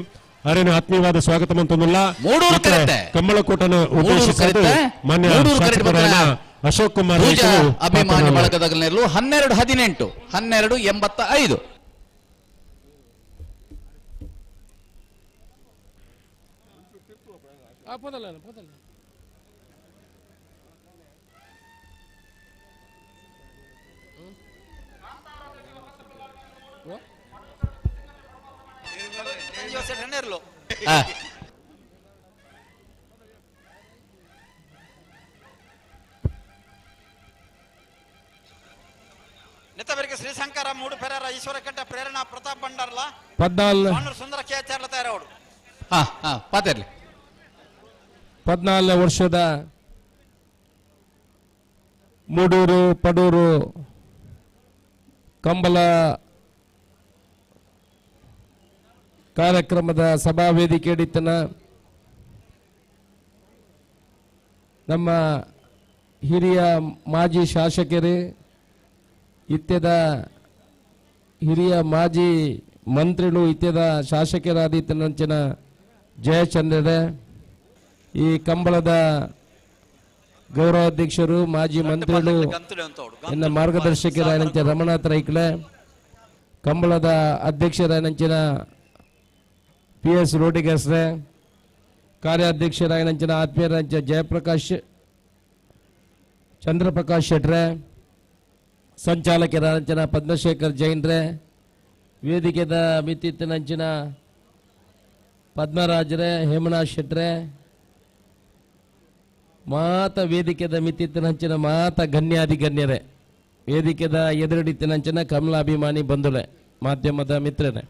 [SPEAKER 1] ಅರೇನು ಆತ್ಮೀಯವಾದ ಸ್ವಾಗತ ಮಂತೊಂದುಲ್ಲ
[SPEAKER 6] ಮೂಡೂರು ಕರೆತೆ
[SPEAKER 1] ಕಂಬಳಕೋಟನ ಉದ್ದೇಶಿಸಿದ್ದು ಮಾನ್ಯ ಶಾಸಕರಾದ ಅಶೋಕ್ ಕುಮಾರ್
[SPEAKER 6] ಅಭಿಮಾನಿ ಬಳಗದಲ್ಲಿರಲು 12-18 1285
[SPEAKER 16] ನೆತ್ತಬರಿಗೆ ಶ್ರೀಶಂಕರ ಮೂಡು ಪೆರರ ಈಶ್ವರ ಕಟ್ಟ ಪ್ರೇರಣಾ ಪ್ರತಾಪ್ ಬಂಡಾರ್ಲ
[SPEAKER 4] 14
[SPEAKER 16] ಸುಂದರ ಕೇಚಾರ್ಲ ತಯಾರವಡು
[SPEAKER 4] 14 ವರ್ಷದ ಮೂಡೂರು ಪಡೂರು ಕಂಬಳ ಕಾರ್ಯಕ್ರಮದ ಸಭಾ ವೇದಿಕೆ ಹಿಡಿತನ ನಮ್ಮ ಹಿರಿಯ ಮಾಜಿ ಶಾಸಕರೇ ಇತ್ಯದ ಹಿರಿಯ ಮಾಜಿ ಮಂತ್ರಿಗಳು ಇತ್ಯದ ಶಾಸಕರಾದಿತ್ತನಂಚಿನ ಜಯಚಂದ್ರರೇ ಈ ಕಂಬಳದ ಗೌರವಾಧ್ಯಕ್ಷರು ಮಾಜಿ ಮಂತ್ರಿಗಳು ಎನ್ನ ಮಾರ್ಗದರ್ಶಕರಾಯನಂಚ ರಮಣಾಥ್ ರೈಕ್ಲೆ ಕಂಬಳದ ಅಧ್ಯಕ್ಷರಾಯನಂಚಿನ PS ರೋಡಿಗಸ್ರೆ ಕಾರ್ಯಾಧ್ಯಕ್ಷರಾಯನಂಚಿನ ಆತ್ಮೀಯರಂಚ ಜಯಪ್ರಕಾಶ್ ಚಂದ್ರಪ್ರಕಾಶ್ ಶೆಟ್ರೆ ಸಂಚಾಲಕರಾಯನಂಚಿನ ಪದ್ಮಶೇಖರ್ ಜೈನ್ರೆ ವೇದಿಕೆದ ಮಿತ್ತಿತ್ತಿನಂಚಿನ ಪದ್ಮರಾಜ್ರೆ ಹೇಮನಾಥ್ ಶೆಟ್ರೆ ಮಾತ ವೇದಿಕೆದ ಮಿತ್ತಿತ್ತಿನಂಚಿನ ಮಾತ ಗಣ್ಯಾಧಿಗಣ್ಯರೇ ವೇದಿಕೆದ ಎದುರಿಡಿತ್ತಿನಂಚಿನ ಕಮಲಾಭಿಮಾನಿ ಬಂಧುಲೆ ಮಾಧ್ಯಮದ ಮಿತ್ರರೇ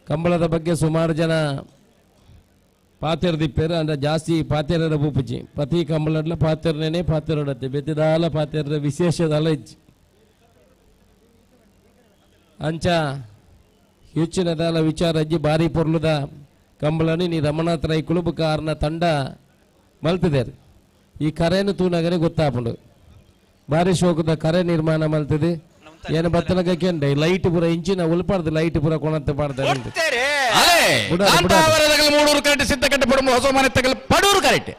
[SPEAKER 4] ಕಂಬಳದ ಬಗ್ಗೆ ಸುಮಾರು ಜನ ಪಾತೆರದಿಪ್ಪೇರು ಅಂದ್ರೆ ಜಾಸ್ತಿ ಪಾತೆರರ ಬೂಪುಜಿ ಪ್ರತಿ ಕಂಬಳಡ್ಲ ಪಾತೆರನೇ ಪಾತೆರಡತ್ತೆ ಬೆತ್ತಿದಾಲ ಪಾತೆರ ವಿಶೇಷದಲ್ಲ ಇಜ್ಜಿ ಅಂಚ ಹೆಚ್ಚಿನದಾಲ ವಿಚಾರ ಅಜ್ಜಿ ಬಾರಿ ಪೊರ್ಲುದ ಕಂಬಳನಿ ನೀ ರಮಣಾಥ್ ರೈ ಕುಳುಬು ಕಾರ್ನ ತಂಡ ಮಲ್ತಿದ್ದಾರೆ ಈ ಕರೆಯನ್ನು ತೂನಗರೆ ಗೊತ್ತಾಪುಂಡು ಬಾರಿ ಶೋಕದ ಕರೆ ನಿರ್ಮಾಣ ಮಲ್ತಿದೆ ಏನು ಬತ್ತನಗಕ್ಕೆ ಲೈಟ್ ಪೂರ ಇಂಚಿನ ಉಲ್ಪಾಡ್ದು ಲೈಟ್ ಪೂರ ಕೊಣಂತೆ ಪಾಡ್ತಾರೆ
[SPEAKER 6] ಮೂಡೂರು ಕರೆಕ್ಟ್ ಸಿದ್ಧಕಟ್ಟೆ ಪಡುವ ಹೊಸ ಮನೆ ತಗಲು ಪಡೂರು ಕರೆಕ್ಟ್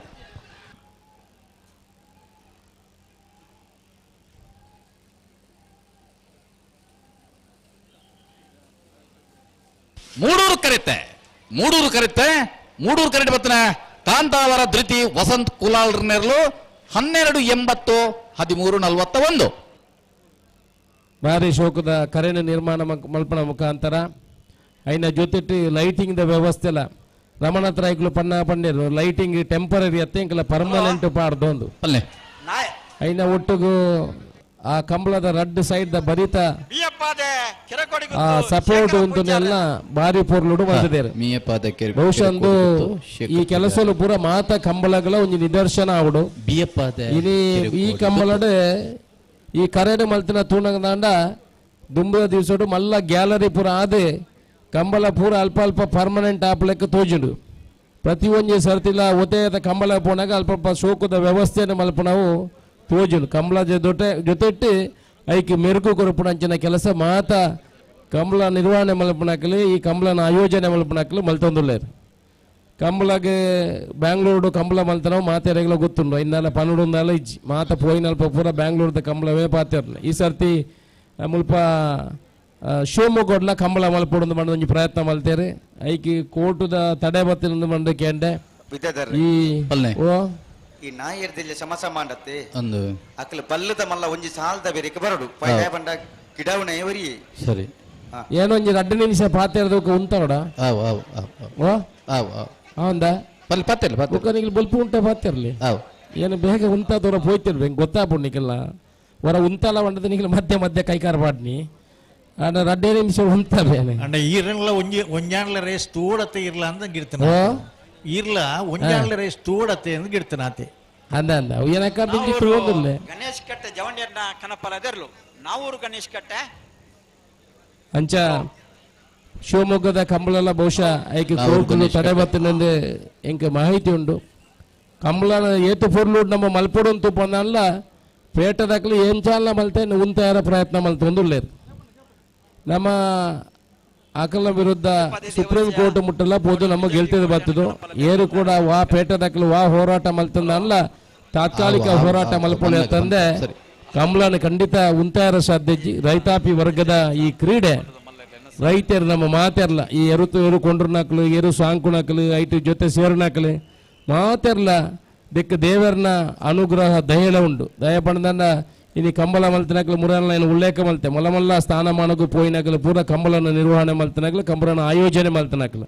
[SPEAKER 6] ಮೂಡೂರು ಕರೆಕ್ಟ್ ಬತ್ತನ ಕಾಂತಾವರ ಧೃತಿ ವಸಂತ್ ಕುಲಾಲ್ರನೆರಲು 1280 1341
[SPEAKER 4] ಭಾರಿ ಶೋಕದ ಕರೆನ ನಿರ್ಮಾಣ ಮಲ್ಪನ ಮುಖಾಂತರ ಐನ ಜೊತೆಟ್ಟು ಲೈಟಿಂಗ್ ದ ವ್ಯವಸ್ಥೆ ಎಲ್ಲ ರಮಣಾಥ್ ರಾಯ್ಗಳು ಪಂಡೇರು ಲೈಟಿಂಗ್ ಟೆಂಪರರಿ ಅತ್ತೆ ಇಂಕಲ ಪರ್ಮನೆಂಟ್ ಪಾಡ್ದೊಂದು ಐನ ಒಟ್ಟಿಗೂ ಆ ಕಂಬಳದ ರಡ್ ಸೈಡ್ ದ ಬರಿತ ಸಪೋರ್ಟ್ ಒಂದನ್ನೆಲ್ಲ ಬಾರಿ ಪೊರ್ಲುಡು ಬಂದಿದ್ದಾರೆ ಬಹುಶಃ ಒಂದು ಈ ಕೆಲಸಲು ಪೂರ ಮಾತ ಕಂಬಳಗಳ ಒಂದು ನಿದರ್ಶನ ಆವಡು ಈ ಕಂಬಳಡೆ ಈ ಕರೆಡು ಮಲ್ತಿನ ತೂಣದಾಂಡ ದುಂಬುದ ದಿವಸ ಮಲ್ಲ ಗ್ಯಾಲರಿ ಪೂರ ಆದೆ ಕಂಬಳ ಪೂರ ಅಲ್ಪ ಅಲ್ಪ ಪರ್ಮನೆಂಟ್ ಆಪ್ಲೆಕ್ಕ ತೋಜುಡು ಪ್ರತಿಯೊಂದು ಸರ್ತಿಲ್ಲ ಒತೆಯದ ಕಂಬಳ ಪೋನಾಗ ಅಲ್ಪ ಶೋಕದ ವ್ಯವಸ್ಥೆಯನ್ನು ಮಲ್ಪ ನಾವು ತೋಜುಡು ಕಂಬಳ ಜೊತೆಟ್ಟು ಐಕಿ ಮೆರುಕು ಕೊರಪುಣಂಚಿನ ಕೆಲಸ ಮಾತ ಕಂಬಳ ನಿರ್ವಹಣೆ ಮಲ್ಪನಾಕಲಿ ಈ ಕಂಬಳನ ಆಯೋಜನೆ ಮಲ್ಪನಾಕಲಿ ಮಲ್ತೊಂದುಲ್ಲೇರು ಕಂಬಳಗೆ ಬ್ಯಾಂಗ್ಳೂರು ಕಂಬಳ ಮಲ್ತನವು ಮಾತೆರೆಗಳ ಗೊತ್ತುಂಡು ಇನ್ನೆಲ್ಲ ಪನ್ನುಡುಂದೆಲ್ಲ ಇಜ್ಜಿ ಮಾತ ಪೋಯಿನಲ್ಪ ಪೂರ ಬ್ಯಾಂಗ್ಳೂರ್ದ ಕಂಬಳವೇ ಪಾತಿರ್ಲಿ ಈ ಸರ್ತಿ ಮುಲ್ಪ ಶಿವಮೊಗ್ಗಡ್ಲ ಕಂಬಳ ಮಲ್ಪೊಡು ಮಾಡೊಂದು ಪ್ರಯತ್ನ ಮಲ್ತೇರಿ ಐಕಿ ಕೋಟುದ ತಡೆ ಬತ್ತಿನ ಮಂಡು ಕೇಂಡೆ
[SPEAKER 16] ಈ ನಾಯಿರ್ದಿಲ್ಲ ಸಮಸ ಮಾಡತ್ತೆ ಅಕ್ಕಲ ಬಲ್ಲದ ಮಲ್ಲ ಒಂಜಿ ಸಾಲದ ಬೇರೆಕ್ಕೆ ಬರಡು ಪೈಡ ಬಂಡ ಗಿಡವನ ಎವರಿ
[SPEAKER 6] ಸರಿ
[SPEAKER 4] ಏನೊಂಜಿ 2 ನಿಮಿಷ ಪಾತೆರದಕ್ಕೆ ಉಂತವಡ ಅವಂದ ಪಾತೆರ್ಲಿ ಬಲ್ಪು ಉಂಟೆ ಪಾತೆರ್ಲಿ ಏನು ಬೇಗ ಉಂತಾದವ್ರ ಹೋಯ್ತಿರ್ಬೇಕು ಗೊತ್ತಾಪುಣ್ಣಿಕ್ಕೆಲ್ಲ ಹೊರ ಉಂತಲ್ಲ ಬಂಡದ ನಿಖಿಲ್ ಮಧ್ಯ ಮಧ್ಯ ಕೈಕಾರ ಪಾಡ್ನಿ ಅಣ್ಣ 2 ನಿಮಿಷ ಉಂತಬೇನೆ
[SPEAKER 12] ಅಂಡ ಈರಲ್ಲ ಒಂಜಾಣ್ಲ ರೇಸ್ ತೂಡತ್ತೆ ಇರ್ಲ ಅಂತ ಗಿಡ್ತಾನ ಇರ್ಲ ಒಂಜಾಣ್ಲ ರೇಸ್ ತೂಡತ್ತೆ ಅಂತ ಗಿಡ್ತಾನಾತೆ
[SPEAKER 4] ಅಂದ ಏನಕ್ಕಾದ್ರೆ
[SPEAKER 16] ಗಣೇಶ್ ಕಟ್ಟೆ ಜವಂಡಿಯನ್ನ ಕನಪಲ ಅದರ್ಲು ನಾವೂರು ಗಣೇಶ್ ಕಟ್ಟೆ
[SPEAKER 4] ಅಂಚ ಶಿವಮೊಗ್ಗದ ಕಂಬಳೆಲ್ಲ ಬಹುಶಃ ಐಕೆ ಕೋರ್ಕುಲು ತಡೆ ಬತ್ತಿನಂದು ಎಂಕ ಮಾಹಿತಿ ಉಂಡು ಕಂಬಳ ಏತು ಪೊರ್ಲುಡ್ ನಮ್ಮ ಮಲ್ಪೊಡಂತು ಪೊಂದಲ್ಲ ಪೇಟದಕ್ಲು ಏನ್ ಚಾಲ್ನ ಮಲ್ತೆ ಉಂತಾರ ಪ್ರಯತ್ನ ಮಲ್ತೊಂದುಲ್ಲೇರು ನಮ್ಮ
[SPEAKER 14] ಅಕಲ ವಿರುದ್ಧ ಸುಪ್ರೀಂ ಕೋರ್ಟ್ ಮುಟ್ಟಲ್ಲ ಬೋದು ನಮಗೆ ಗೆಲ್ತಿದ್ದು ಬರ್ತದು ಏರು ಕೂಡ ವಾ ಪೇಟದಕ್ಕಲು ವಾ ಹೋರಾಟ ಮಲ್ತಂದ ಅಲ್ಲ ತಾತ್ಕಾಲಿಕ ಹೋರಾಟ ಮಲ್ಪೊಳ್ಳಿ ತಂದೆ ಕಮಲನ ಖಂಡಿತ ಉಂತಾರ ಸಾಧ್ಯಜಿ ರೈತಾಪಿ ವರ್ಗದ ಈ ಕ್ರೀಡೆ ರೈತರು ನಮ್ಮ ಮಾತೆರ್ಲ ಈ ಎರು ಕೊಂಡ್ರನಾಕ್ಲು ಎರು ಸಾಂಕುಣಕ್ಲು ಐಟು ಜೊತೆ ಸೇರ್ನಾಕ್ಲು ಮಾತೆರ್ಲ ದಿಕ್ಕ ದೇವರನ ಅನುಗ್ರಹ ದಯಲ ಉಂಡು ದಯ ಪಂಡ ಇನಿ ಕಂಬಳ ಮಲ್ತಿನಾಗ್ಲು ಮುರಲ್ಲ ಏನು ಉಲ್ಲೇಖ ಮಲ್ತೆ ಮಲ್ಲ ಸ್ಥಾನಮಾನಗೂ ಪೋಯಿನಾಗ್ಲು ಪೂರ ಕಂಬಳನ ನಿರ್ವಹಣೆ ಮಲ್ತಿನಾಗ್ಲು ಕಂಬಳನ ಆಯೋಜನೆ ಮಲ್ತಿನಾಗ್ಲು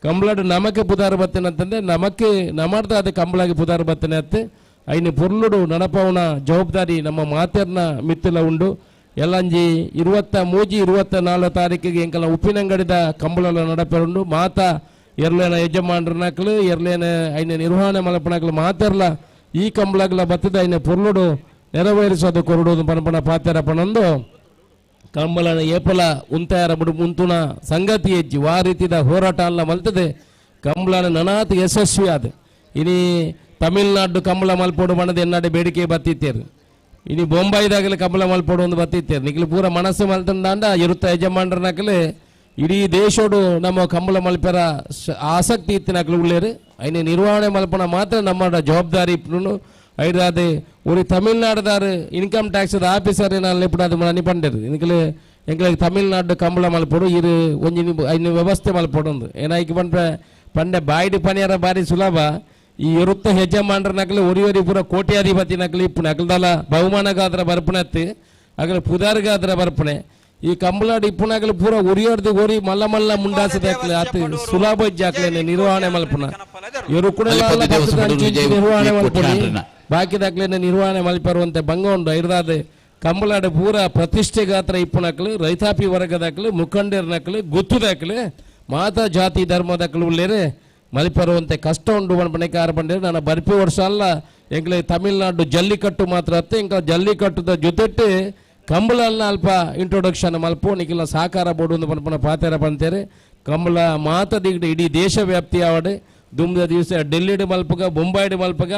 [SPEAKER 14] ಕಂಬಳಡ್ ನಮಕ್ಕೆ ಪುದಾರ ಬತ್ತೇನೆ ಅಂತಂದ್ರೆ ನಮಕ್ಕೆ ನಮ್ಮರ್ದ ಅದು ಕಂಬಳಾಗಿ ಪುದಾರ ಬತ್ತೇನೆ ಅತ್ತೆ ಐನು ಪುರ್ಲುಡು ನಡಪವನ ಜವಾಬ್ದಾರಿ ನಮ್ಮ ಮಾತೆರ್ನ ಮಿತ್ತಲ ಉಂಡು ಎಲ್ಲಂಜಿ 24 ತಾರೀಕಿಗೆ ಎಂಕಲ ಉಪ್ಪಿನಂಗಡಿದ ಕಂಬಳ ನಡಪೆರುಂಡು ಮಾತ ಎರ್ಲೇನ ಯಜಮಾನ್ರನಾಕ್ಲು ಎರ್ಲೇನ ಐನ ನಿರ್ವಹಣೆ ಮಲ್ಪನಾಕ್ಲು ಮಾತೆರ್ಲ ಈ ಕಂಬಳಗ್ಲ ಬತ್ತದ ಐನ ಪುರ್ಲುಡು ನೆರವೇರಿಸೋದು ಕೊರಡೋದು ಪನಪನ ಪಾತ್ಯಾರ ಪನೊಂದು ಕಂಬಳನ ಏಪಲ ಉಂತಾಯರ ಬಿಡು ಮುಂತುನ ಸಂಗತಿ ಹೆಚ್ಚಿ ಆ ರೀತಿಯ ಹೋರಾಟ ಅಲ್ಲ ಮಲ್ತದೆ ಕಂಬಳನ ನನಾತ್ ಯಶಸ್ವಿ ಆದ ಇನಿ ತಮಿಳ್ನಾಡು ಕಂಬಳ ಮಲ್ಪೋಡು ಬಣ್ಣದ ಎನ್ನಾಡೆ ಬೇಡಿಕೆ ಬತ್ತಿತ್ತೇರು ಇನಿ ಬೊಂಬಾಯಿದಾಗಲೇ ಕಂಬಳ ಮಲ್ಪೋಡು ಒಂದು ಬತ್ತಿತ್ತೇರು ನಿಖಲು ಪೂರ ಮನಸ್ಸು ಮಲ್ತಂದಾಂಡ ಇರುತ್ತ ಯಜಮಾನ್ರನಾಕಲೆ ಇಡೀ ದೇಶೋಡು ನಮ್ಮ ಕಂಬಳ ಮಲ್ಪರ ಆಸಕ್ತಿ ಇತ್ತಿನಾಕಲು ಉಳ್ಳೇರು ಐನ ನಿರ್ವಹಣೆ ಮಲ್ಪನ ಮಾತ್ರ ನಮ್ಮ ಜವಾಬ್ದಾರಿ ಐದಾದೆ ஒரு தமிழ்நாடுதார் இன்கம் டாக்ஸ் ஆஃபீஸர் நான் ఇప్పుడు అది మన పండారు ఇంకలే ఎంకలే తమిళనాడు కంబళ మల్పొడు ఇరు ಒಂಜಿ ಐನ ವ್ಯವಸ್ಥೆ ಮಲ್ಪೊಡು ಏನಾಯ್ಕೆ ಪಂಡೆ ಬಾಯಿಡಿ ಪನಿಯರ ಬಾರಿ ಸುಲಭ ಈ ಇರುತ್ತ ಯಜಮಾನ್ರ ನಕಲು ಒರಿ ಪೂರ ಕೋಟ್ಯಾಧಿಪತಿ ನಕಲು ಇಪ್ಪು ನಕಲ್ದಲ್ಲ ಬಹುಮಾನಗಾದ್ರ ಬರ್ಪಣತ್ತು ಆಗಲ ಪುದಾರ್ಗಾದ್ರ ಬರ್ಪಣೆ ಈ ಕಂಬಳಾಡು ಇಪ್ಪುನಾಗಲು ಪೂರ ಒರಿಯೋರ್ದು ಒರಿ ಮಲ್ಲ ಮುಂಡಾಸದಾಕ್ಲೆ ಆತ ಸುಲಭ ಜಾಕ್ಲೆ ನಿರ್ವಹಣೆ ಮಲ್ಪುನ ಇವರು ಕೂಡ ನಿರ್ವಹಣೆ ಮಲ್ಪೊಡಿ ಬಾಕಿ ದಾಖಲೆಯನ್ನು ನಿರ್ವಹಣೆ ಮಲ್ಪರುವಂತೆ ಭಂಗ ಉಂಡು ಐದಾದ ಕಂಬಳಾಡ ಪೂರ ಪ್ರತಿಷ್ಠೆ ಗಾತ್ರ ಇಪ್ಪುನಕ್ಲು ರೈತಾಪಿ ವರ್ಗದಾಕ್ಲು ಮುಖಂಡರ್ನಕ್ಲು ಗೊತ್ತುದಾಕ್ಲು ಮಾತಾ ಜಾತಿ ಧರ್ಮದಾಕ್ಲು ಉಳ್ಳೇರೆ ಮಲ್ಪರುವಂತೆ ಕಷ್ಟ ಉಂಡು ಬಣಕಾರ ಬಂದಿರು ನಾನು ಬರ್ಪಿ ವರ್ಷ ಅಲ್ಲ ಎಂಗ್ಲೆ ತಮಿಳ್ನಾಡು ಜಲ್ಲಿಕಟ್ಟು ಮಾತ್ರ ಅತ್ತೆ ಇಂಕ ಜಲ್ಲಿಕಟ್ಟುದ ಜೊತೆಟ್ಟು ಕಂಬಳಲ್ಲ ಅಲ್ಪ ಇಂಟ್ರೊಡಕ್ಷನ್ ಮಲ್ಪು ನಿಖಿಲ ಸಹಕಾರ ಬೋರ್ಡು ಒಂದು ಪನ್ಪನ ಪಾತೆರ ಬಂತೇರೆ ಕಂಬಳ ಮಾತದಿಗಡೆ ಇಡೀ ದೇಶ ವ್ಯಾಪ್ತಿ ಆವಡೆ ದುಮ್ದ ದಿವಸ ಡೆಲ್ಲಿಡು ಮಲ್ಪಗ ಬೊಂಬಾಯಿಡು ಮಲ್ಪಗ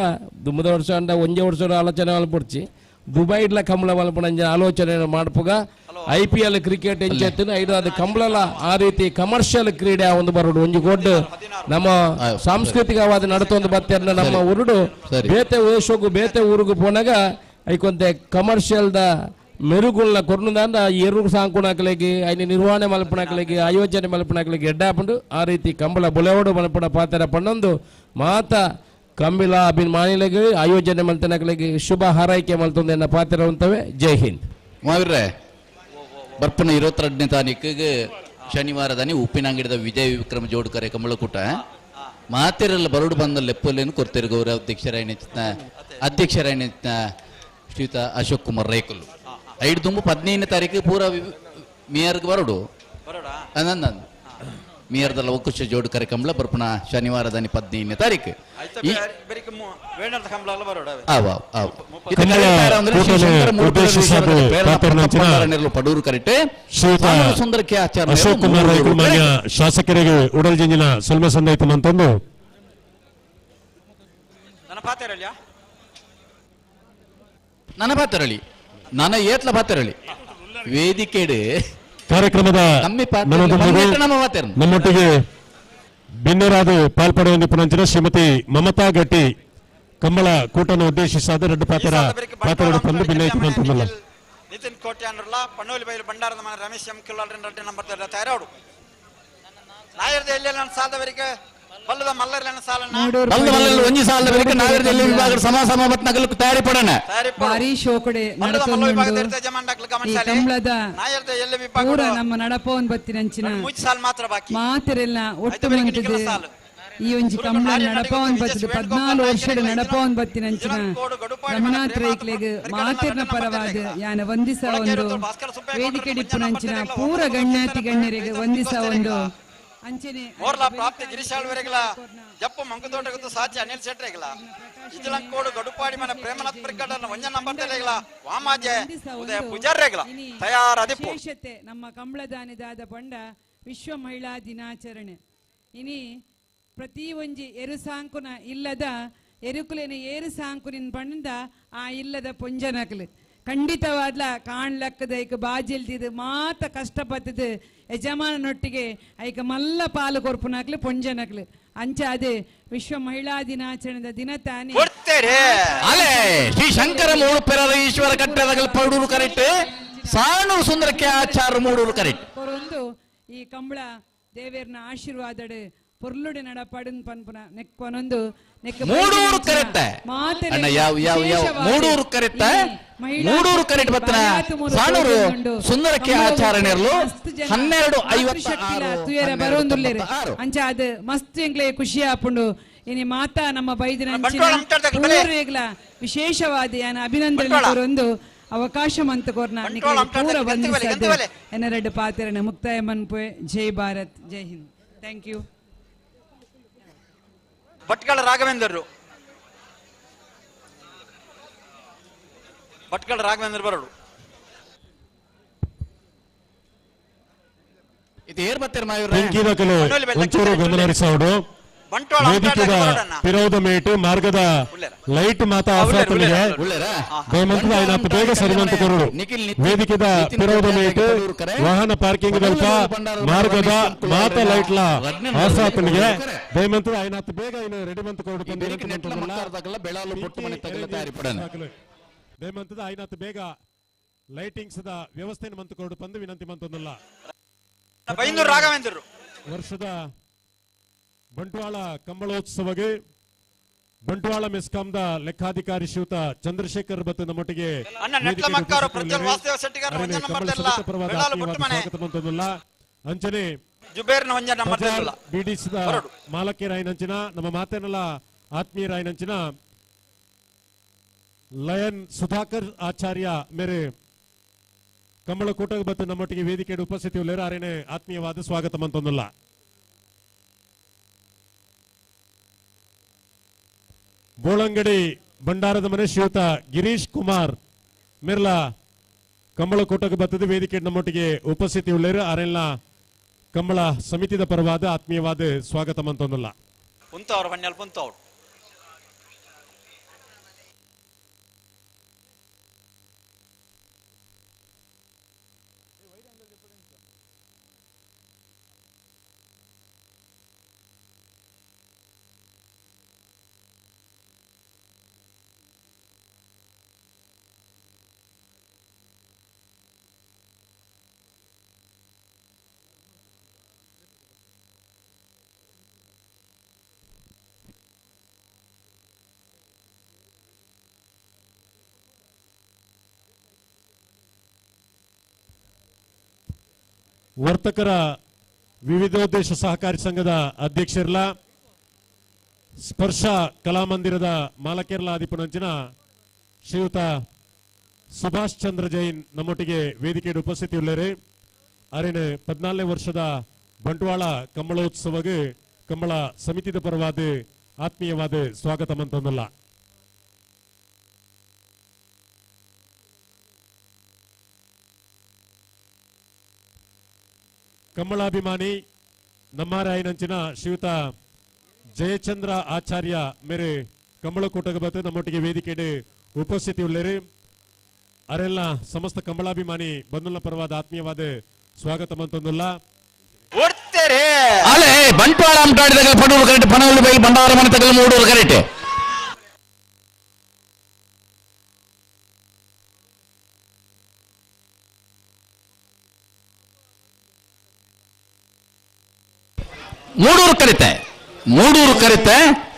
[SPEAKER 14] ದುಮ್ಮದ ವರ್ಷ ಅಂಡ ಒಂಜೆ ವರ್ಷ ಆಲೋಚನೆ ಮಲ್ಪೊಡ್ಚಿ ದುಬೈಡ್ಲ ಕಂಬಳ ಮಲ್ಪನ ಆಲೋಚನೆ ಮಾಡ್ಪಗ IPL ಕ್ರಿಕೆಟ್ ಎಂಚೆತ್ತಿನ ಐದಾದ ಕಂಬಳಲ ಆ ರೀತಿ ಕಮರ್ಷಿಯಲ್ ಕ್ರೀಡೆ ಒಂದು ಬರೋಡು ಒಂಜಿ ಗೊಡ್ಡು ನಮ್ಮ ಸಾಂಸ್ಕೃತಿಕವಾದ ನಡತೊಂದು ಬತ್ತೇರ್ನ ನಮ್ಮ ಉರುಡು ಬೇತೆ ವೇಷಗೂ ಬೇತೆ ಊರಿಗೂ ಪೋನಾಗ ಐಕೊಂತೆ ಕಮರ್ಷಿಯಲ್ದ ಮೆರುಗುಳ್ನ ಕೊರ್ನುದಾಂಡ ಎರು ಸಾಂಕುಣಾಕಲಿಗೆ ಐನ ನಿರ್ವಹಣೆ ಮಲ್ಪನಾಕಲಿಗೆ ಆಯೋಜನೆ ಮಲ್ಪನಾಕಲಿಗೆ ಎಡ್ಡಾಪಂಡು ಆ ರೀತಿ ಕಂಬಳ ಬೊಲೆವಡು ಮಲ್ಪನ ಪಾತ್ರ ಪಣ್ಣೊಂದು ಮಾತ ಕಂಬಿಲ ಅಭಿಮಾನಿಗಳಿಗೆ ಆಯೋಜನೆ ಮಲ್ತನಕಲಿಗೆ ಶುಭ ಹಾರೈಕೆ ಮಲ್ತೊಂದು ಎನ್ನ ಪಾತ್ರ ಉಂಟವೆ ಜೈ ಹಿಂದ್
[SPEAKER 6] ಮಾವಿರ್ರೆ ಬರ್ಪನ 22ನೇ ತಾರೀಕಿಗೆ ಶನಿವಾರದಾನಿ ಉಪ್ಪಿನಂಗಡಿದ ವಿಜಯ ವಿಕ್ರಮ ಜೋಡುಕರೆ ಕಂಬಳಕೂಟ ಮಾತೆರೆಲ್ಲ ಬರೋಡು ಬಂದ ಲೆಪ್ಪಲೇನು ಕೊಡ್ತಾರೆ ಗೌರವ ಅಧ್ಯಕ್ಷರಾಯನ ಶ್ರೀಯುತ ಅಶೋಕ್ ಕುಮಾರ್ ರೈಕಲ್ 15ನೇ ತಾರೀಕು ಪೂರ ಮೇಯರ್ಗೆ ಬರೋಡು ಅಂದ ಮೇಯರ್ದಲ್ಲ ಒಕ್ಕುಶ ಜೋಡು ಕಾರ್ಯಕ್ರಮ ಬರ್ಪಣ ಶನಿವಾರದಾನಿ 15ನೇ ತಾರೀಕು ಪಡೂರು ಕರೆಕ್ಟ್ ಸುಂದರಕ್ಕೆ ಆಚಾರ
[SPEAKER 1] ಅಶೋಕ್ ಕುಮಾರ್ ರೈಕಲ್ ಮಾನ್ಯ ಶಾಸಕರಿಗೆ ಉಡಲ್ ಜಂಜಿನ ಸಲ್ಮ ಸಂದೈತು ಅಂತಂದು
[SPEAKER 6] ನನ್ನ ಪಾತ್ರಳಿ ನನ್ನ ಏತ್ಲ ಪಾತ್ರಳಿ ವೇದಿಕೆಡೆ
[SPEAKER 1] ಕಾರ್ಯಕ್ರಮದ ನಮ್ಮೊಟ್ಟಿಗೆ ಭಿನ್ನರಾದ ಪಾಲ್ಪಡುವ ಪುನಂಚಿನ ಶ್ರೀಮತಿ ಮಮತಾ ಗಟ್ಟಿ ಕಂಬಳ ಕೂಟನ್ನು ಉದ್ದೇಶಿಸಾದ ರೆಡ್ಡು ಪಾತ್ರ ತಂದು ಭಿನ್ನ
[SPEAKER 20] ನಿತಿನ್ ಕೋಟ್ಯಾನ್ರಲ್ಲ ಪಣ್ಣೋಲಿ ಬೈಲು ಬಂಡಾರದ ಮನೆ ರಮೇಶ್ ಎಂ ಕಿಲ್ಲಾಲ್ ನಂಬರ್ ತಯಾರಾಡು ನಾಯರ್ದ ಎಲ್ಲೇ ನನ್ನ ಸಾಲದವರಿಗೆ ಬಲ್ಲದ ಮಲ್ಲರ್ಲನ ಸಾಲ
[SPEAKER 6] ಒಂಜಿ ಸಾಲದವರಿಗೆ ನಾಯರ್ದ ಎಲ್ಲಿ ವಿಭಾಗದ ಸಮ ನಗಲು ತಯಾರಿ ಪಡೋಣ
[SPEAKER 22] ಭಾರಿ ಶೋಕಡೆ ಕಂಬಳದ ಪೂರ ನಮ್ಮ ನಡಪವನ್ ಬತ್ತಿನಂಚಿನ ಮಾತೆರೆಲ್ಲ ಒಟ್ಟು ಮಂಟದೆ ಈ ಒಂಜಿ ಕಂಬಳ ನಡಪವನ್ ಬತ್ತದು 14 ವರ್ಷದ ನಡಪವನ್ ಬತ್ತಿನಂಚಿನ ರಮನಾಥ್ ರೈಕ್ಲೆಗ್ ಮಾತೆರ್ನ ಪರವಾದ ಯಾನ ವಂದಿಸ ಒಂದು ವೇದಿಕೆ ಡಿಪ್ಪುನಂಚಿನ ಪೂರ ಗಣ್ಯಾತಿ ಗಣ್ಯರಿಗೆ ವಂದಿಸ ಒಂದು ಅಂಚನೆ
[SPEAKER 20] ಮೋರ್ಲಾ ಪ್ರಾಪ್ತಿ ಗಿರಿಶಾಳ್ವರೆಗಲ ಜಪ್ಪ ಮಂಕುತೋಟಗತ್ತು ಸಾಚಿ ಅನಿಲ್ ಶೆಟ್ರೆಗಲ ಇಜಲಂಕೋಡು ಗಡುಪಾಡಿ ಮನ ಪ್ರೇಮನಾಥ್ ಪ್ರಕಟನ ಒಂಜ ನಂಬರ್ ತೆಲೆಗಲ ವಾಮಾಜೆ ಉದಯ ಪೂಜಾರ್ರೆಗಲ ತಯಾರ ಅದಿಪ್ಪು
[SPEAKER 22] ವಿಶೇಷತೆ ನಮ್ಮ ಕಂಬಳದಾನಿದಾದ ಪಂಡ ವಿಶ್ವ ಮಹಿಳಾ ದಿನಾಚರಣೆ ಇನಿ ಪ್ರತಿ ಒಂಜಿ ಎರು ಸಾಂಕುನ ಇಲ್ಲದ ಎರುಕುಲೆನ ಏರು ಸಾಂಕುನಿನ ಪಂಡ ಆ ಇಲ್ಲದ ಪೊಂಜನಕಲು ಖಂಡಿತವಾದ್ಲ ಕಾಣ್ಲಕ್ಕದ ಐಕ ಬಾಜಿಲ್ದಿದ್ದು ಮಾತ ಕಷ್ಟಪತ್ತದು ಯಜಮಾನನೊಟ್ಟಿಗೆ ಐಕ ಮಲ್ಲ ಪಾಲು ಕೊರ್ಪುನಾಕ್ಲು ಪೊಂಜನಕ್ಲು ಅಂಚ ಅದು ವಿಶ್ವ ಮಹಿಳಾ ದಿನಾಚರಣೆದ ದಿನ ತಾನೇ
[SPEAKER 6] ಅಲೆ ಶ್ರೀ ಶಂಕರ ಮೂಡುಪೆರದ ಈಶ್ವರ ಕಟ್ಟಡಗಳ ಪಡೂರು ಕರೆಕ್ಟ್ ಸಾಣು ಸುಂದರಕ್ಕೆ ಆಚಾರ ಮೂಡೂರು ಕರೆಕ್ಟ್
[SPEAKER 22] ಒಂದು ಈ ಕಂಬಳ ದೇವೇರ್ನ ಆಶೀರ್ವಾದಡು ಪೊರ್ಲುಡೆ ನಡಪಾಡನ್ ಪನ್ಪುನ ನೆಕ್ಕೊನೊಂದು
[SPEAKER 6] ಮೂಡೂರು ಕರೆಕ್ಟ್ ಅಣ್ಣ ಯಾವ ಮೂಡೂರು ಕರೆಕ್ಟ್ ಮೂಡೂರು ಕರೆಕ್ಟ್ ಬತ್ತನ ಸಾಣೂರು ಸುಂದರಕ್ಕೆ ಆಚರಣೆರ್ಲು 12:56
[SPEAKER 22] ತುಯರ ಬರೋಂದುಲ್ಲೇರು ಅಂಚ ಅದು ಮಸ್ತ್ ಎಂಗ್ಲೆ ಖುಷಿ ಆಪುಂಡು ಇನಿ ಮಾತಾ ನಮ್ಮ ಬೈದಿನ ಪೂರ್ವೇಗ್ಲ ವಿಶೇಷವಾದ ಯಾನ ಅಭಿನಂದನೆ ಒಂದು ಅವಕಾಶ ಮಂತ ಕೋರ್ನ ಪೂರ ಬಂದಿಸದು ಎನ್ನರೆಡ್ಡು ಪಾತೆರನ ಮುಕ್ತಾಯ ಮನ್ಪುವೆ ಜೈ ಭಾರತ್ ಜೈ ಹಿಂದ್ ಥ್ಯಾಂಕ್ ಯು.
[SPEAKER 20] ಭಟ್ಕಳ ರಾಘವೇಂದ್ರರು ಬರೋಡು
[SPEAKER 6] ಇದು ಏರ್ ಬತ್ತೇರ್ ಮಾಯೂರ
[SPEAKER 1] ಬೆಂಕಿದಕಲು ಒಂಚೂರು ಗಮನ ಹರಿಸೋಡು ವೇದಿಕೆದ ಪಿರೋದ ಮೇಟು ಮಾರ್ಗದ ಲೈಟ್ ಮಾತಾ ಆಫ್ರಾತನಿಗೆ ದಯಮಂತದ ಐನಾತ್ ಬೇಗ ಸರಿಮಂತ ಕೊರಡು ವೇದಿಕೆದ ಪಿರೋದ ಮೇಟು ವಾಹನ ಪಾರ್ಕಿಂಗ್ ದಲ್ಪ ಮಾರ್ಗದ ಮಾತಾ ಲೈಟ್ಲ ಆಫ್ರಾತನಿಗೆ ದಯಮಂತದ ಐನಾತ್ ಬೇಗ ಇನ್ನು ರೆಡಿ ಮಂತ ಕೊರಡು
[SPEAKER 6] ಬೆಳಾಲು ಪೊಟ್ಟು ಮನೆ ತಗಲ ತಯಾರಿ ಪಡನ
[SPEAKER 1] ದಯಮಂತದ ಐನಾತ್ ಬೇಗ ಲೈಟಿಂಗ್ಸ್ ದ ವ್ಯವಸ್ಥೆ ಮಂತ ಕೊರಡು ಪಂದು ವಿನಂತಿ ಮಂತೊಂದಲ್ಲ
[SPEAKER 20] ಬೈಂದೂರು ರಾಘವೇಂದ್ರರು
[SPEAKER 1] ವರ್ಷದ ಬಂಟ್ವಾಳ ಕಂಬಳೋತ್ಸವಗೆ ಬಂಟ್ವಾಳ ಮೆಸ್ಕಾಂದ ಲೆಕ್ಕಾಧಿಕಾರಿ ಶ್ರೀಯುತ ಚಂದ್ರಶೇಖರ್ ಬತ್ತು ನಮ್ಮೊಟ್ಟಿಗೆ ಅಂಚನೆ ಬಿಡಿಸಿದ ಮಾಲಕ್ಯರಾಯನಂಚಿನ ನಮ್ಮ ಮಾತೇನಲ್ಲ ಆತ್ಮೀಯರಾಯನಂಚಿನ ಲಯನ್ ಸುಧಾಕರ್ ಆಚಾರ್ಯ ಮೇರೆ ಕಂಬಳ ಕೂಟಕ್ಕೆ ಬತ್ತು ನಮ್ಮೊಟ್ಟಿಗೆ ವೇದಿಕೆ ಉಪಸ್ಥಿತಿ ಉಳ್ಳೇರು ಆರೇನೆ ಆತ್ಮೀಯವಾದ ಸ್ವಾಗತ ಮಂತೊಂದಲ್ಲ. ಬೋಳಂಗಡಿ ಭಂಡಾರದ ಮನೆ ಶ್ರೀಯುತ ಗಿರೀಶ್ ಕುಮಾರ್ ಮಿರ್ಲಾ ಕಂಬಳ ಕೂಟಕ್ಕೆ ಬತ್ತದ ವೇದಿಕೆ ನಮ್ಮೊಟ್ಟಿಗೆ ಉಪಸ್ಥಿತಿ ಉಳ್ಳೇರು ಆರೆಲ್ಲ ಕಂಬಳ ಸಮಿತಿದ ಪರವಾದ ಆತ್ಮೀಯವಾದ ಸ್ವಾಗತ ಮಂತೊಂದಲ್ಲ. ವರ್ತಕರ ವಿವಿಧೋದ್ದೇಶ ಸಹಕಾರಿ ಸಂಘದ ಅಧ್ಯಕ್ಷರಲ್ಲ ಸ್ಪರ್ಶ ಕಲಾಮಂದಿರದ ಮಾಲಕೇರ್ಲ ಅಧಿಪನಂಚಿನ ಶ್ರೀಯುತ ಸುಭಾಷ್ ಚಂದ್ರ ಜೈನ್ ನಮ್ಮೊಟ್ಟಿಗೆ ವೇದಿಕೆಯ ಉಪಸ್ಥಿತಿ ಉಳ್ಳೇರೆ ಅರೇನೆ 14ನೇ ವರ್ಷದ ಬಂಟ್ವಾಳ ಕಂಬಳೋತ್ಸವಗೆ ಕಂಬಳ ಸಮಿತಿದ ಪರವಾದ ಆತ್ಮೀಯವಾದ ಸ್ವಾಗತ ಮಂತೊಂದಲ್ಲ. ಕಂಬಳಾಭಿಮಾನಿ ನಮ್ಮಾರಾಯನಂಚಿನ ಶ್ರೀಯುತ ಜಯಚಂದ್ರ ಆಚಾರ್ಯ ಮೇರೆ ಕಂಬಳಕೂಟಕ್ಕೆ ಬತ್ತು ನಮ್ಮೊಟ್ಟಿಗೆ ವೇದಿಕೆಡೆ ಉಪಸ್ಥಿತಿ ಉಳ್ಳೇರು ಅರೆಲ್ಲ ಸಮಸ್ತ ಕಂಬಳಾಭಿಮಾನಿ ಬಂಧುಗಳ ಪರವಾದ ಆತ್ಮೀಯವಾದ ಸ್ವಾಗತ ಮಂತೊಂದಲ್ಲ.
[SPEAKER 6] ಅಲೆ ಬಂಟ್ವಾಳ ಅಂಟಾಡಿದಾಗ ಪಡೂರು ಕರೆಕ್ಟ್ ಪನವಲ್ಲಿ ಬೈ ಬಂಡಾರ ಮನೆ ತಗಲು ಮೂಡೂರು ಕರೆಕ್ಟ್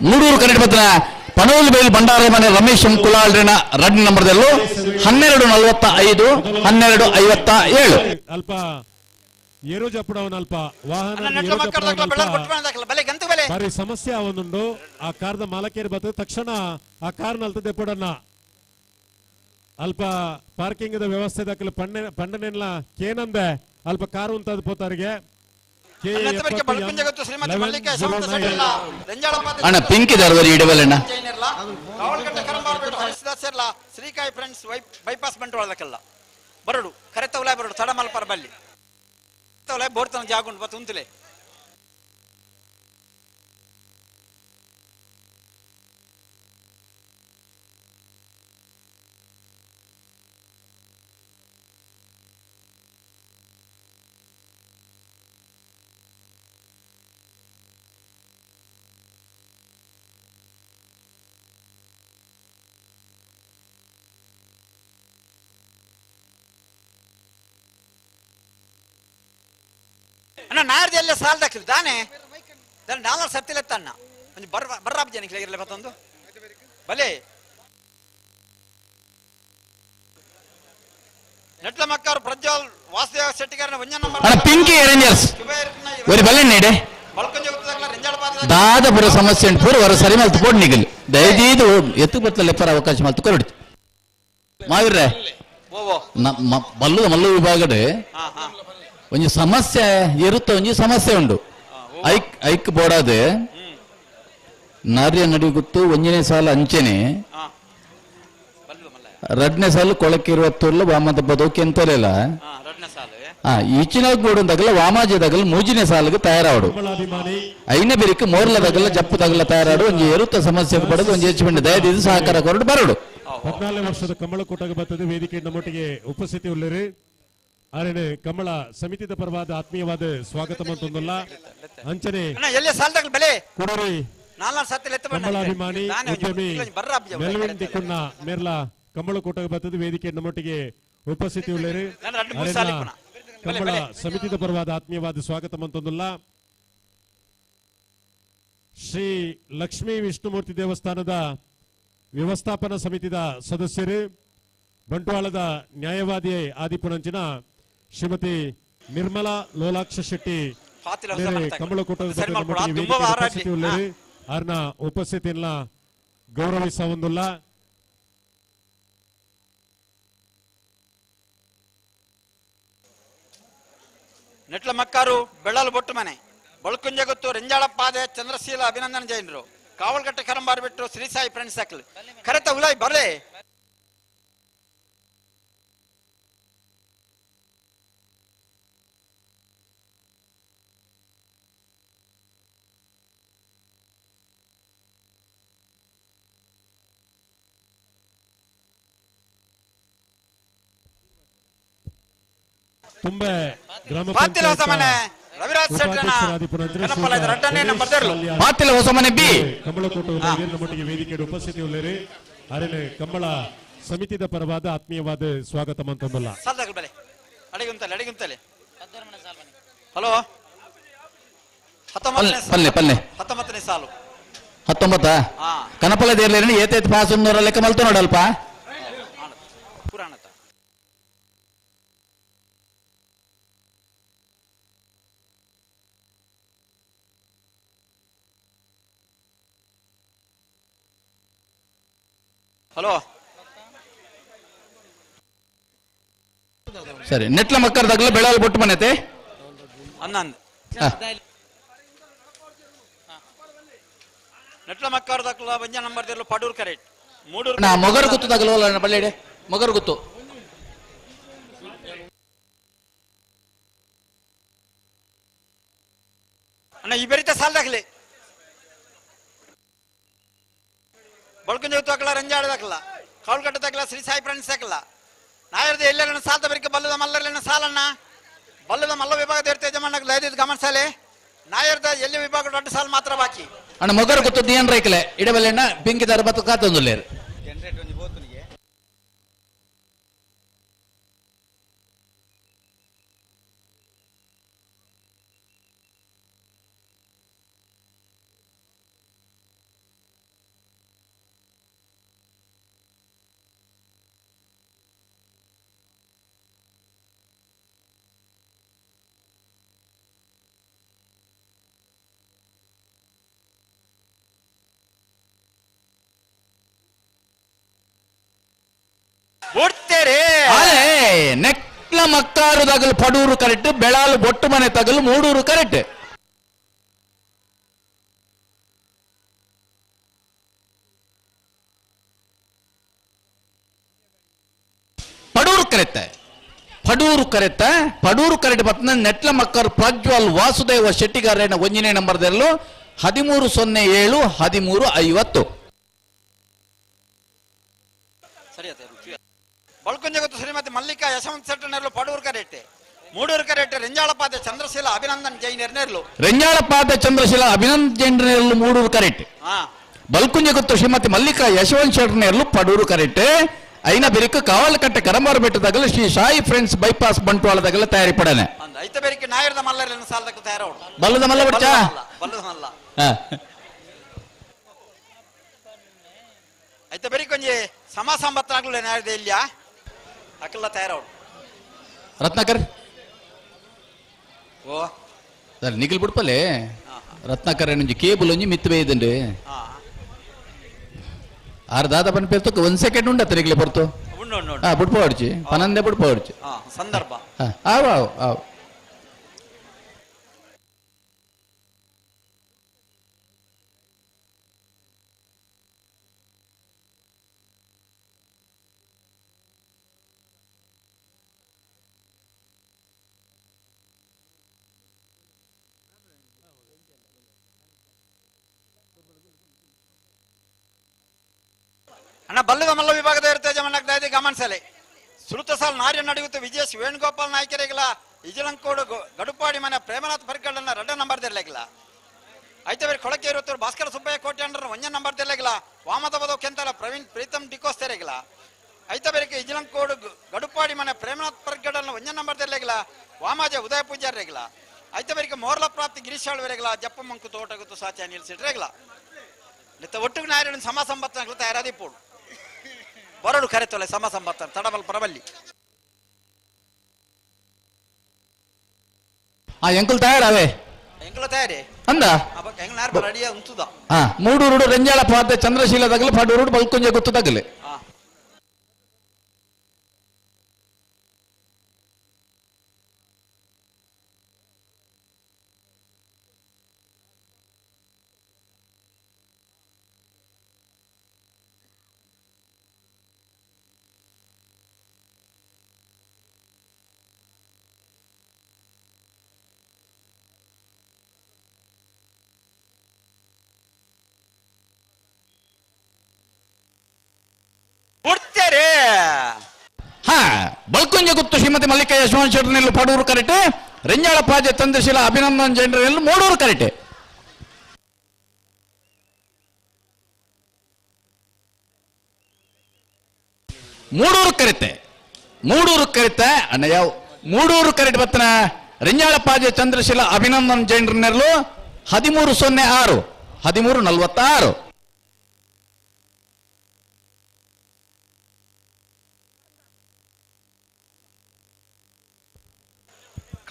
[SPEAKER 6] ಮೂಡೂರು ಕರೆಕ್ಟ್ ಬತ್ತ ಪನವಲ್ಲಿ ಬೈಲ್ ಬಂಡಾರ ಮನೆ ರಮೇಶ್ ಕುಲಾಲ್ರಿನ ರಡ್ ನಂಬರ್ದಲ್ಲೂ 12:45 12:57
[SPEAKER 1] ಅಲ್ಪ ಏರೋ ಜಪ್ಪಡವನ ಅಲ್ಪ ವಾಹನ ಬಾರಿ ಸಮಸ್ಯೆ ಅವನುಂಡು ಆ ಕಾರ್ದ ಮಾಲಕೇರಿ ಬತ್ತ ತಕ್ಷಣ ಆ ಕಾರ್ ನಲ್ತದೆ ಪಡನ್ನ ಅಲ್ಪ ಪಾರ್ಕಿಂಗ್ ವ್ಯವಸ್ಥೆ ದಾಖಲೆ ಪಂಡನೆಲ್ಲ ಕೇನಂದೆ ಅಲ್ಪ ಕಾರು ಅಂತದ್ ಪೋತಾರಿಗೆ
[SPEAKER 6] ಅಣ್ಣ ಪಿಂಕ್ ಇದಾರೆ ಇಡಬಲ್ಲಣ್ಣ
[SPEAKER 20] ಶ್ರೀಕಾಯಿ ಫ್ರೆಂಡ್ಸ್ ಬೈಪಾಸ್ ಬಂಟ್ವಾಳದಕ್ಕೆಲ್ಲ ಬರಡು ಕರೆತವಲ ಬರಡು ತಡಮಲ್ ಪರಬಲ್ಲಿ ಬೋರ್ತನ ಜಾಗುಂಡು ಬತ್ತು ಉಂತಲೆ ಅಣ್ಣ ನಾರ್ದು ಎಲ್ಲ ಸಾಲದಾಕ್ಲಿ ತಾನೇ ನಾಲ್ಕು ಸರ್ತಿಲೆತ್ತ ಅಣ್ಣ ಒಂದು ಬರ್ರಾಬ್ ಜನಕ್ಕೆ ಹೇಗಿರಲಿ ಮತ್ತೊಂದು ಬಲೆ ನೆಟ್ಲ ಮಕ್ಕಳು ಪ್ರಜ್ವಲ್ ವಾಸುದೇವ ಶೆಟ್ಟಿಗಾರನ ಒಂಜ ನಂಬರ್
[SPEAKER 6] ಪಿಂಕಿ ರೇಂಜರ್ಸ್ ഒരു ಬಲ್ಲೆಣ್ಣೆ ದಾದಪುರ ಸಮಸ್ಯೆ ಉಂಟು ಪೂರ ವರ ಸರಿ ಮಲ್ತು ಪೋಡ್ ನಿಗಲಿ ದಯದೀದು ಎತ್ತು ಬತ್ತಲೆ ಎಪ್ಪರ ಅವಕಾಶ ಮಲ್ತು ಕೊರಡು ಮಾವಿರ್ರೆ ಬಲ್ಲುದ ಮಲ್ಲು ವಿಭಾಗಡ್ ಒಂಜಿ ಸಮಸ್ಯೆ ಇರುತ್ತ ಒಂಜಿ ಸಮಸ್ಯೆ ಉಂಡು ಐಕ್ ಬೋಡಾದ ನಾರ್ಯ ನಡಿ ಗೊತ್ತು ಒಂಜನೇ ಸಾಲ ಅಂಚೆನೆ ರಡ್ನೇ ಸಾಲು ಕೊಳಕ್ಕೆ ಇರುವತ್ತೂರ್ಲ ವಾಮದ ಬದುಕಿ ಅಂತಲಿಲ್ಲ ಈಚಿನ ಗೋಡಂದಾಗಲ ವಾಮಾಜದಾಗಲ ಮೂಜಿನೇ ಸಾಲಿಗೆ ತಯಾರಾಡು ಐನ ಬೆರಿಕೆ ಮೋರ್ಲ ದಗಲ ಜಪ್ಪು ದಗಲ ತಯಾರಾಡು ಒಂಜಿ ಎರುತ್ತ ಸಮಸ್ಯೆ ಪಡೆದು ಒಂಜಿ ಹೆಚ್ಚು ಬಿಂಡ ದಯದಿದ್ದು ಸಹಕಾರ ಕೊರಡು ಬರಡು
[SPEAKER 1] 14 ವರ್ಷದ ಕಮಲ ಕೂಟಕ್ಕೆ ಬರ್ತದೆ ವೇದಿಕೆ ನಮ್ಮೊಟ್ಟಿಗೆ ಉಪಸ್ಥಿತಿ ಉಳ್ಳರು ಆರೇನೆ ಕಮಲ ಸಮಿತಿದ ಪರವಾದ ಆತ್ಮೀಯವಾದ ಸ್ವಾಗತ ಮಂತೊಂದಲ್ಲ ಅಂಚನೆ
[SPEAKER 20] ಎಲ್ಲಿ ಸಾಲದಾಗಲ ಬೆಲೆ
[SPEAKER 1] ಕೊಡರಿ
[SPEAKER 20] ನಾಲ್ಕು ಸರ್ತಿಲೆ ಎತ್ತ
[SPEAKER 1] ಕಮಲಾಭಿಮಾನಿ ಉದ್ಯಮಿ ಮೆಲ್ವಿನ್ ದಿಕ್ಕುನ್ನ ಮೇರ್ಲ ಕಮಲ ಕೂಟಕ್ಕೆ ಬರ್ತದೆ ವೇದಿಕೆ ನಮ್ಮೊಟ್ಟಿಗೆ ಉಪಸ್ಥಿತಿ ಉಳ್ಳರು ಕಮಲ ಸಮಿತಿದ ಪರವಾದ ಆತ್ಮೀಯವಾದ ಸ್ವಾಗತ ಮಂತೊಂದಲ್ಲ ಶ್ರೀ ಲಕ್ಷ್ಮೀ ವಿಷ್ಣುಮೂರ್ತಿ ದೇವಸ್ಥಾನದ ವ್ಯವಸ್ಥಾಪನಾ ಸಮಿತಿದ ಸದಸ್ಯರು ಬಂಟ್ವಾಳದ ನ್ಯಾಯವಾದಿ ಆದಿಪುರಂಚಿನ ಶ್ರೀಮತಿ ನಿರ್ಮಲಾ ಲೋಲಾಕ್ಷ ಶೆಟ್ಟಿ ಕಮಲ ಕೂಟದ ಅವ್ರನ್ನ ಉಪಸ್ಥಿತಿಯನ್ನ ಗೌರವಿಸುವುದಿಲ್ಲ
[SPEAKER 20] ನೆಟ್ಲ ಮಕ್ಕಾರು ಬೆಳ್ಳಲು ಬೊಟ್ಟು ಮನೆ ಬಳ್ಕುಂಜ ಗೊತ್ತು ರೆಂಜಾಳಪ್ಪಾದೆ ಚಂದ್ರಶೀಲ ಅಭಿನಂದನ ಜೈನರು ಕಾವಲ್ಗಟ್ಟೆ ಕರಂಬಾರ್ ಬಿಟ್ಟು ಶ್ರೀ ಸಾಯಿ ಫ್ರೆಂಡ್ಸ್ ಹಾಕಲ್ ಕರೆತ ಉಲಾಯ್ ಬರ್ಲೆ
[SPEAKER 1] ತುಂಬೆ ಗ್ರಾಮ ನಮ್ಮೊಟ್ಟಿಗೆ ವೇದಿಕೆಯ ಉಪಸ್ಥಿತಿ ಉಳ್ಳರು ಅರೇನೆ ಕಂಬಳ ಸಮಿತಿದ ಪರವಾದ ಆತ್ಮೀಯವಾದ ಸ್ವಾಗತ ಮಂತೊಂದಲ್ಲ
[SPEAKER 20] ಹಲೋ 19ನೇ ಸಾಲು
[SPEAKER 6] 19 ಕನಪಲ ದೇರ್ಲೇನೆ ಏತೈತ್ ಪಾಸ್ ಉನ್ನೋರ ಲೆಕ್ಕ ಮಲ್ತು ನೋಡಲ್ಪ
[SPEAKER 20] ಪುರಾಣತ ಹಲೋ
[SPEAKER 6] ಸರಿ ನೆಟ್ಲ ಮಕ್ಕಳದಾಗಲ ಬೆಳಲ್ ಬೊಟ್ಟು ಮನೆತೆ
[SPEAKER 20] ಅನ್ನಂದ್ ನೆಟ್ಲ ಮಕ್ಕಳದಾಗಲ ಬಂಜ ನಂಬರ್ ದೇರ್ಲು ಪಡೂರ್ ಕರೆಕ್ಟ್ ಮೂಡೂರ್
[SPEAKER 6] ನಾ ಮೊಗರು ಗುತ್ತದಾಗಲ ಬಲ್ಲೆಡೆ ಮೊಗರು ಗುತ್ತು
[SPEAKER 20] ಅಣ್ಣ ಈ ಬೆರಿತ ಸಾಲದಾಗಲಿ ಬಳ್ಕುಂಜ ಗೊತ್ತಾಗಲ್ಲ ರಂಜಾಡದಾಗಲ್ಲ ಕಾವಲ್ಗಟ್ಟದಾಗಲ್ಲ ಶ್ರೀ ಸಾಯಿ ಫ್ರೆಂಡ್ಸ್ ಹಾಕಲ್ಲ ನಾಯರ್ದು ಎಲ್ಲರನ್ನ ಸಾಲದ ಬರಿಕೆ ಬಲ್ಲದ ಮಲ್ಲರನ್ನ ಸಾಲನ್ನ ಬಲ್ಲದ ಮಲ್ಲ ವಿಭಾಗದ ಇರ್ತೇವೆ ಜಮಣ್ಣ ಲೈದ ಗಮನಿಸಲೆ ನಾಯರ್ದ ಎಲ್ಲಿ ವಿಭಾಗ ದೊಡ್ಡ ಸಾಲು ಮಾತ್ರ ಬಾಕಿ
[SPEAKER 6] ಅಣ್ಣ ಮೊಗರು ಗೊತ್ತು ದಿಯನ್ ರೈಕಲೆ ಇಡಬಲ್ಲೆಣ್ಣ ಬೆಂಕಿದಾರ ಬತ್ತು ಕಾತೊಂದುಲ್ಲೇರು ನೆಕ್ಲ ಮಕ್ಕಾರು ತಗಲು ಪಡೂರು ಕರೆಕ್ಟ್ ಬೆಳಾಲು ಬೊಟ್ಟು ಮನೆ ತಗಲು ಮೂಡೂರು ಕರೆಕ್ಟ್ ಪಡೂರು ಕರೆಕ್ಟ್ ಪಡೂರು ಕರೆಕ್ಟ್ ಬತ್ತ ನೆಟ್ಲ ಮಕ್ಕಳು ಪ್ರಜ್ವಲ್ ವಾಸುದೇವ ಶೆಟ್ಟಿಗಾರನ ಒಂಜನೇ ನಂಬರ್ ದೆರಲು 1307 1350
[SPEAKER 20] ಬಳ್ಕುಂಜ ಗೊತ್ತು ಶ್ರೀಮತಿ ಮಲ್ಲಿಕಾ ಯಶವಂತ ಶೆಟ್ಟರ್ನೆರ್ಲು ಪಡೂರು ಕರೆಕ್ಟ್ ಮೂಡೂರು ಕರೆಕ್ಟ್ ರೆಂಜಾಳಪಾದ ಚಂದ್ರಶೀಲ ಅಭಿನಂದನ್ ಜೈನರ್ನೆರ್ಲು
[SPEAKER 6] ರೆಂಜಾಳಪಾದ ಚಂದ್ರಶೀಲ ಅಭಿನಂದನ್ ಜೈನರ್ನೆರ್ಲು ಮೂಡೂರು ಕರೆಕ್ಟ್ ಬಲ್ಕುಂಜ ಗೊತ್ತು ಶ್ರೀಮತಿ ಮಲ್ಲಿಕಾ ಯಶವಂತ ಶೆಟ್ಟರ್ನೆರ್ಲು ಪಡೂರು ಕರೆಕ್ಟ್ ಐನ ಬೆರಿಕು ಕಾವಲಕಟ್ಟೆ ಕರಂಬಾರು ಬೆಟ್ಟದಾಗಲ ಶ್ರೀ ಸಾಯಿ ಫ್ರೆಂಡ್ಸ್ ಬೈಪಾಸ್ ಬಂಟ್ವಾಳದಾಗಲ ತಯಾರಿ ಪಡನೆ
[SPEAKER 20] ಐತ ಬೇರಿಕೆ ನಾಯರದ ಮಲ್ಲರನ್ನು ಸಾಲದಕ್ಕೆ ತಯಾರವಡು
[SPEAKER 6] ಬಲ್ಲದ ಮಲ್ಲ ಬಿಡ್ಚಾ
[SPEAKER 20] ಬಲ್ಲದ ಮಲ್ಲ
[SPEAKER 6] ಹಾ
[SPEAKER 20] ಐತ ಬೇರಿಕೆ ಒಂಜಿ ಸಮ ಸಂಬತ್ತನಾಗಲೇ ನಾಯರದ ಇಲ್ಯ ಅಕಲ್ಲ ತಯಾರವಡು
[SPEAKER 6] ರತ್ನಾಕರ್
[SPEAKER 20] ಓ
[SPEAKER 6] ಸರ್ ನಿಖಿಲ್ ಬಿಡ್ಪಲೆ ರತ್ನಾಕರ್ ಒಂಜಿ ಕೇಬಲ್ ಒಂಜಿ ಮಿತ್ತು ಬೇಯ್ದಂಡು ಆರ್ದಾದ ಪನ್ ಪೇರ್ತಕ್ಕೆ 1 ಸೆಕೆಂಡ್ ಉಂಡತ್ತ ನಿಖಿಲ್ ಬರ್ತು ಬಿಡ್ಪೋಡ್ಚಿ ಪನಂದೆ ಬಿಡ್ಪೋಡ್ಚಿ
[SPEAKER 20] ಸಂದರ್ಭ
[SPEAKER 6] ಆವ್ ಆವ್ ಆವ್
[SPEAKER 20] ಅಣ್ಣ ಬಲ್ಲದ ಮಲ್ಲ ವಿಭಾಗದ ಇರ್ತೇಜಮನ್ನಕ್ಕೆ ಗಮನಿಸಲಿ ಸುಳುತ ಸಾಲ್ ನಾರ್ಯ ನಡೆಯುತ್ತೆ ವಿಜಯಸ್ ವೇಣುಗೋಪಾಲ್ ನಾಯ್ಕರಿಗಳ ಇಜಲಂಕೋಡು ಗಡುಪಾಡಿ ಮನೆ ಪ್ರೇಮನಾಥ್ ಪರಿಕಳನ್ನ 2 ನಂಬರ್ ತೆರಲಿಲ್ಲ ಐತೆ ಬೇರೆ ಕೊಳಕೆ ಇರುತ್ತರು ಭಾಸ್ಕರ ಸುಬ್ಬಯ್ಯ ಕೋಟೆ ಅಂಡ್ರ 1 ನಂಬರ್ ತೆರಲಿಲ್ಲ ವಾಮದ ಬದೋ ಕೆಂತಲ ಪ್ರವೀಣ್ ಪ್ರೀತಮ್ ಡಿಕೋಸ್ ತೆರಲಿಲ್ಲ ಐತೆ ಬೇರೆ ಇಜಲಂಕೋಡು ಗಡುಪಾಡಿ ಮನೆ ಪ್ರೇಮನಾಥ್ ಪರಿಕಳನ್ನ 1 ನಂಬರ್ ತೆರಲಿಲ್ಲ ವಾಮಾಜ ಉದಯ ಪೂಜಾರ್ ರೆಗಲ ಐತೆ ಬೇರೆ ಮೋರ್ಲ ಪ್ರಾಪ್ತಿ ಗಿರೀಶಾಳ್ ರೆಗಲ ಜಪ್ಪ ಮಂಕು ತೋಟಗುತ್ತು ಸಾಚ ನಿಲ್ಸಿಟ್ ರೆಗಲ ಲಿತ್ತ ಒಟ್ಟಿಗೆ ನಾಯರನ್ನು ಸಮ ಸಂಬತ್ತನಾಗಲು ತಯಾರಾದಿಪ್ಪೋಡು ಬರಡು ಕರೆತೊಲೆ ಸಮ ಸಂಬತ್ತ ತಡಬಲ್ ಪರಬಲ್ಲಿ
[SPEAKER 6] ಎಂಕಲ್ ತಯಾರಾವೆ
[SPEAKER 20] ಎಂಕಲ ತಯಾರಿ
[SPEAKER 6] ಅಂದ
[SPEAKER 20] ಎಂಕಲ್ ನಾರ್ಮ ರೆಡಿಯಾ ಉಂತುದ
[SPEAKER 6] ಮೂಡೂರುಡು ರೆಂಜಾಳ ಪಾದ ಚಂದ್ರಶೀಲದಾಗಲು ಪಡೂರುಡು ಬಲ್ಕುಂಜ ಗೊತ್ತದಾಗಲೆ ಬಲ್ಕುಂಜ ಗುತ್ತು ಶ್ರೀಮತಿ ಮಲ್ಲಿಕಾ ಯಶವಂತ್ ಶೆಟ್ಟರ್ನೆಲ್ಲು ಪಡೂರು ಕರೆಕ್ಟ್ ರೆಂಜಾಳ ಪಾಜೆ ಚಂದ್ರಶೀಲ ಅಭಿನಂದನ್ ಜೈನರೆಲ್ಲು ಮೂಡೂರು ಕರೆಕ್ಟ್ ಮೂಡೂರು ಕರೆತೆ ಅಣ್ಣ ಯಾವ ಮೂಡೂರು ಕರೆಕ್ಟ್ ಬತ್ತನ ರೆಂಜಾಳ ಪಾಜೆ ಚಂದ್ರಶೀಲ ಅಭಿನಂದನ್ ಜೈನರೆಲ್ಲು 1306 1346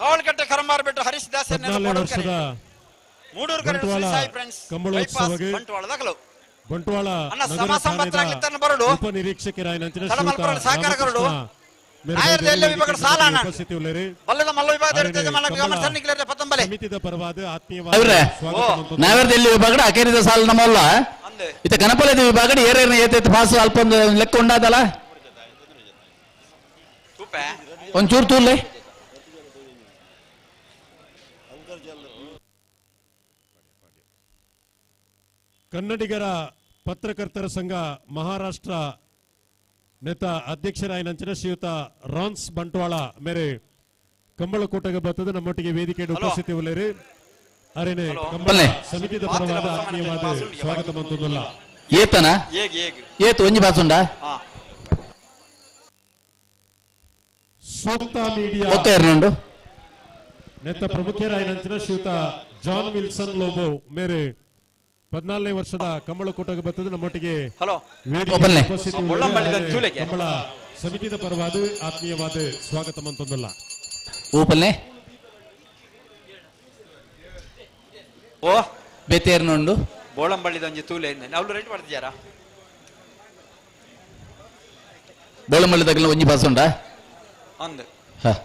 [SPEAKER 20] ಕಾವಲಕಟ್ಟೆ ಕರಂಬಾರ ಬೆಟ್ಟು ಹರೀಶ್ ದಾಸ್ ಮೂಡೂರು ಕರೆ ಸಾಯಿ ಫ್ರೆಂಡ್ಸ್ ಬಂಟ್ವಾಳದಾಗಲು
[SPEAKER 1] ಬಂಟ್ವಾಳ
[SPEAKER 20] ಅಣ್ಣ ಸಮ ಸಂಬತ್ತನಾಗಲಿತ್ತನ್ನ ಬರಡು ತಡಮಲ್ಪುರ ಸಹಕಾರ ಕರಡು ನಾಯರದ ಎಲ್ಲ ವಿಭಾಗದ ಸಾಲ ಅಣ್ಣ ಬಲ್ಲದ ಮಲ್ಲ ವಿಭಾಗದ ಇರ್ತದೆ ಮಲ್ಲಕ್ಕೆ ಗಮನ ಸನ್ನಿಕ್ಲರೆ ಪತ್ತಂಬಲೆ
[SPEAKER 1] ಸಮಿತಿದ ಪರವಾದ ಆತ್ಮೀಯವಾದ
[SPEAKER 6] ಅವ್ರೆ ನಾವರದ ಎಲ್ಲಿ ವಿಭಾಗಡ ಅಕೇರಿದ ಸಾಲ ನಮ್ಮಲ್ಲ ಇತ ಗಣಪಲದ ವಿಭಾಗಡ ಏರೇನ ಏತೈತೆ ಪಾಸ್ ಅಲ್ಪ ಒಂದು ಲೆಕ್ಕ ಉಂಡಾದಲ್ಲ ಒಂಚೂರು ತೂರ್ಲೆ
[SPEAKER 1] ಕನ್ನಡಿಗರ ಪತ್ರಕರ್ತರ ಸಂಘ ಮಹಾರಾಷ್ಟ್ರ ನೇತ ಅಧ್ಯಕ್ಷರಾಯನಂಚಿನ ಶ್ರೀಯುತ ರಾನ್ಸ್ ಬಂಟ್ವಾಳ ಮೇರೆ ಕಂಬಳಕೋಟಗೆ ಬರ್ತದೆ ನಮ್ಮೊಟ್ಟಿಗೆ ವೇದಿಕೆಗೆ ಉಪಸ್ಥಿತಿ ಉಳ್ಳೇರಿ ಅರೇನೆ ಕಂಬಳ ಸಮಿತಿದ ಪರವಾದ ಆತ್ಮೀಯವಾದ ಸ್ವಾಗತ ಮಂತುಲ್ಲ
[SPEAKER 6] ಏತನ ಏತು ಒಂಜಿ ಬಾಸುಂಡ
[SPEAKER 1] ಸೂಕ್ತ ಮೀಡಿಯಾ
[SPEAKER 6] ಓಕೆ ಇರ್ನುಂಡು
[SPEAKER 1] ನೇತ ಪ್ರಮುಖರಾಯನಂಚಿನ ಶ್ರೀಯುತ ಜಾನ್ ವಿಲ್ಸನ್ ಲೋಬೋ ಮೇರೆ 14ನೇ ವರ್ಷದ ಕಂಬಳಕೋಟಗೆ ಬರ್ತದೆ ನಮ್ಮೊಟ್ಟಿಗೆ ಕಂಬಳ ಸಮಿತಿದ ಪರವಾದ ಆತ್ಮೀಯವಾದ ಸ್ವಾಗತ ಮಂತೊಂದಲ್ಲ
[SPEAKER 6] ಊಪಲ್ಲೆ
[SPEAKER 20] ಓ
[SPEAKER 6] ಬೇತೇರ್ನುಂಡು
[SPEAKER 20] ಬೋಳಂಬಳ್ಳಿದ ಒಂಜಿ ತೂಲೆ ಅವ್ರು ರೆಡಿ ಮಾಡ್ತಿದ್ದಾರಾ
[SPEAKER 6] ಬೋಳಂಬಳ್ಳಿದಾಗಲ ಒಂಜಿ ಪಾಸ್ ಉಂಡಾ
[SPEAKER 20] ಅಂದ್
[SPEAKER 6] ಹ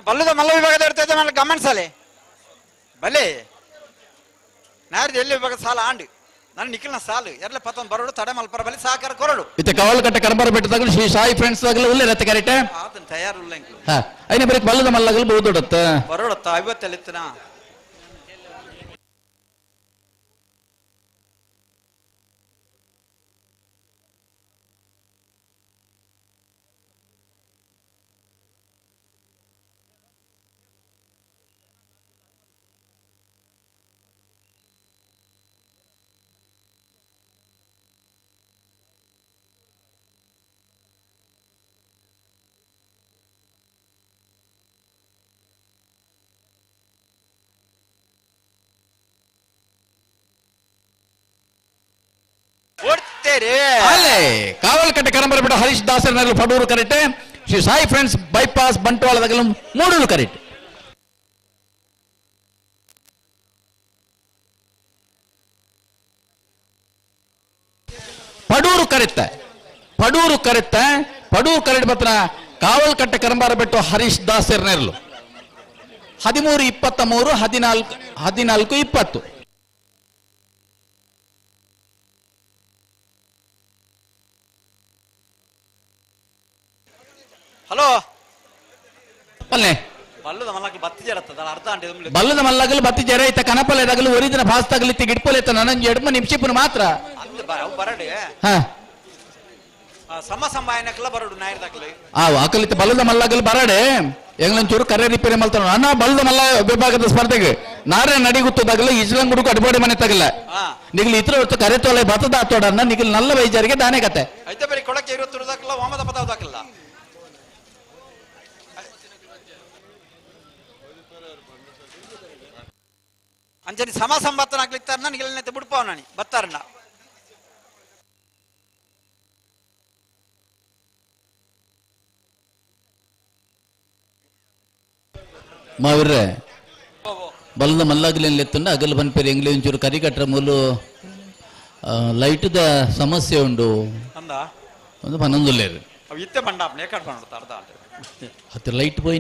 [SPEAKER 20] ಬಲ್ಲದ ಮಲ್ಲ ವಿಭಾಗದ ಇರ್ತದೆ ನನಗೆ ಗಮನಿಸಲಿ ಬಲೆ ನಾರ್ದು ಎಲ್ಲಿ ವಿಭಾಗದ ಸಾಲ ಆಂಡು ನಾನು ನಿಖಿಲ್ನ ಸಾಲು ಎಲ್ಲ ಪತ್ತೊಂದು ಬರೋಡು ತಡೆ ಮಲ್ಪರ ಬಲಿ ಸಹಕಾರ ಕೊರಡು
[SPEAKER 6] ಇತ್ತೆ ಕವಲಕಟ್ಟೆ ಕರಂಬರ ಬೆಟ್ಟದಾಗಲು ಶ್ರೀ ಸಾಯಿ ಫ್ರೆಂಡ್ಸ್ ದಾಗಲು ಉಲ್ಲೆ ರತ್ತೆ ಕರೆಕ್ಟ್
[SPEAKER 20] ಆತನ ತಯಾರಿಲ್ಲ
[SPEAKER 6] ಹ ಐನ ಬರೀ ಬಲ್ಲದ ಮಲ್ಲಗಲು ಬಹುದೊಡತ್ತ
[SPEAKER 20] ಬರೋಡತ್ತ 50 ಎಲ್ಲಿತ್ತನ ಬೇರೆ
[SPEAKER 6] ಅಲ್ಲೇ ಕಾವಲ್ಕಟ್ಟೆ ಕರಂಬರ ಬಿಟ್ಟು ಹರೀಶ್ ದಾಸರನಗಲು ಪಡೂರು correct, Shri Sai friends bypass ಬಂಟ್ವಾಳದಾಗಲು ಮೂಡೂರು ಕರೆಕ್ಟ್. ಪಡೂರು ಕರೆತ್ತ ಪಡೂರು ಕರೆಕ್ಟ್ ಬತ್ರ ಕಾವಲ್ಕಟ್ಟೆ ಕರಂಬಾರ ಬಿಟ್ಟು ಹರೀಶ್ ದಾಸರನಗಲು 13-23 14-20.
[SPEAKER 20] ಹಲೋ
[SPEAKER 6] ಅಲ್ಲೇ
[SPEAKER 20] ಬಲ್ಲದ ಮಲ್ಲಕ್ಕೆ ಬತ್ತಿ ಜರತ್ತದ ಅರ್ಧ ಗಂಟೆ
[SPEAKER 6] ಬಲ್ಲದ ಮಲ್ಲಗಲು ಬತ್ತಿ ಜರ ಐತ ಕನಪಲೆದಾಗಲು ಒರಿದಿನ ಫಾಸ್ ತಗಲಿತ್ತು ಗಿಡ್ಪೊಲೆತ್ತ ನನಂಜು ಎಡ್ಮ ನಿಮಿಷಪ್ಪನ ಮಾತ್ರ
[SPEAKER 20] ಬರಡೆ
[SPEAKER 6] ಹಾ
[SPEAKER 20] ಸಮ ಸಂಭಾಯನಕ್ಕೆಲ್ಲ ಬರಡು ನಾಯಿರ್ದಾಗಲಿ
[SPEAKER 6] ಅಕಲಿತ ಬಲ್ಲದ ಮಲ್ಲಗಲು ಬರಡೆ ಎಂಗ್ಲಂಚೂರು ಕರೆ ರಿಪೇರಿ ಮಲ್ತಾನ ಅಣ್ಣ ಬಲ್ಲದ ಮಲ್ಲ ವಿಭಾಗದ ಸ್ಪರ್ಧೆಗೆ ನಾರೇ ನಡಿಗುತ್ತದಾಗಲ್ಲ ಇಜ್ಲಂಗುಡುಕು ಅಡಿಪಾಡಿ ಮನೆ ತಗಲ್ಲ ನಿಗಲು ಇತರ ಹೊತ್ತು ಕರೆ ತೋಲೆ ಬತ್ತದ ಆತೋಡನ್ನ ನಿಗಲು ನಲ್ಲ ವೈಜಾರಿಗೆ ದಾನೆ ಕತೆ
[SPEAKER 20] ಐತೆ ಬರೀ ಕೊಡಕ್ಕೆ 20 ರೂಪಾಯಿ ವಾಮದ ಪದಾವದಾಕಲ್ಲ ಅಂಜನಿ ಸಮ ಸಂಬತ್ತನ ಆಗ್ಲಿಕ್ತಾರ ನಿಗಲನೆ ಬಿಡ್ಪಾವ ನಾನಿ ಬತ್ತಾರಣ್ಣ
[SPEAKER 6] ಮಾವಿರ್ರೆ ಬಲ್ಲದ ಮಲ್ಲಾಗಲೇನು ಎತ್ತುಂಡ ಅಗಲು ಬನ್ಪೇರಿ ಎಂಗ್ಲಿ ಒಂಚೂರು ಕರಿಕಟ್ರ ಮೂಲು ಲೈಟ್ದ ಸಮಸ್ಯೆ ಉಂಡು ಒಂದು 11
[SPEAKER 20] ಇತ್ತೆ ಬಂಡ ಕಟ್ಕೊಂಡು
[SPEAKER 6] ಹತ್ತು ಲೈಟ್ పోయి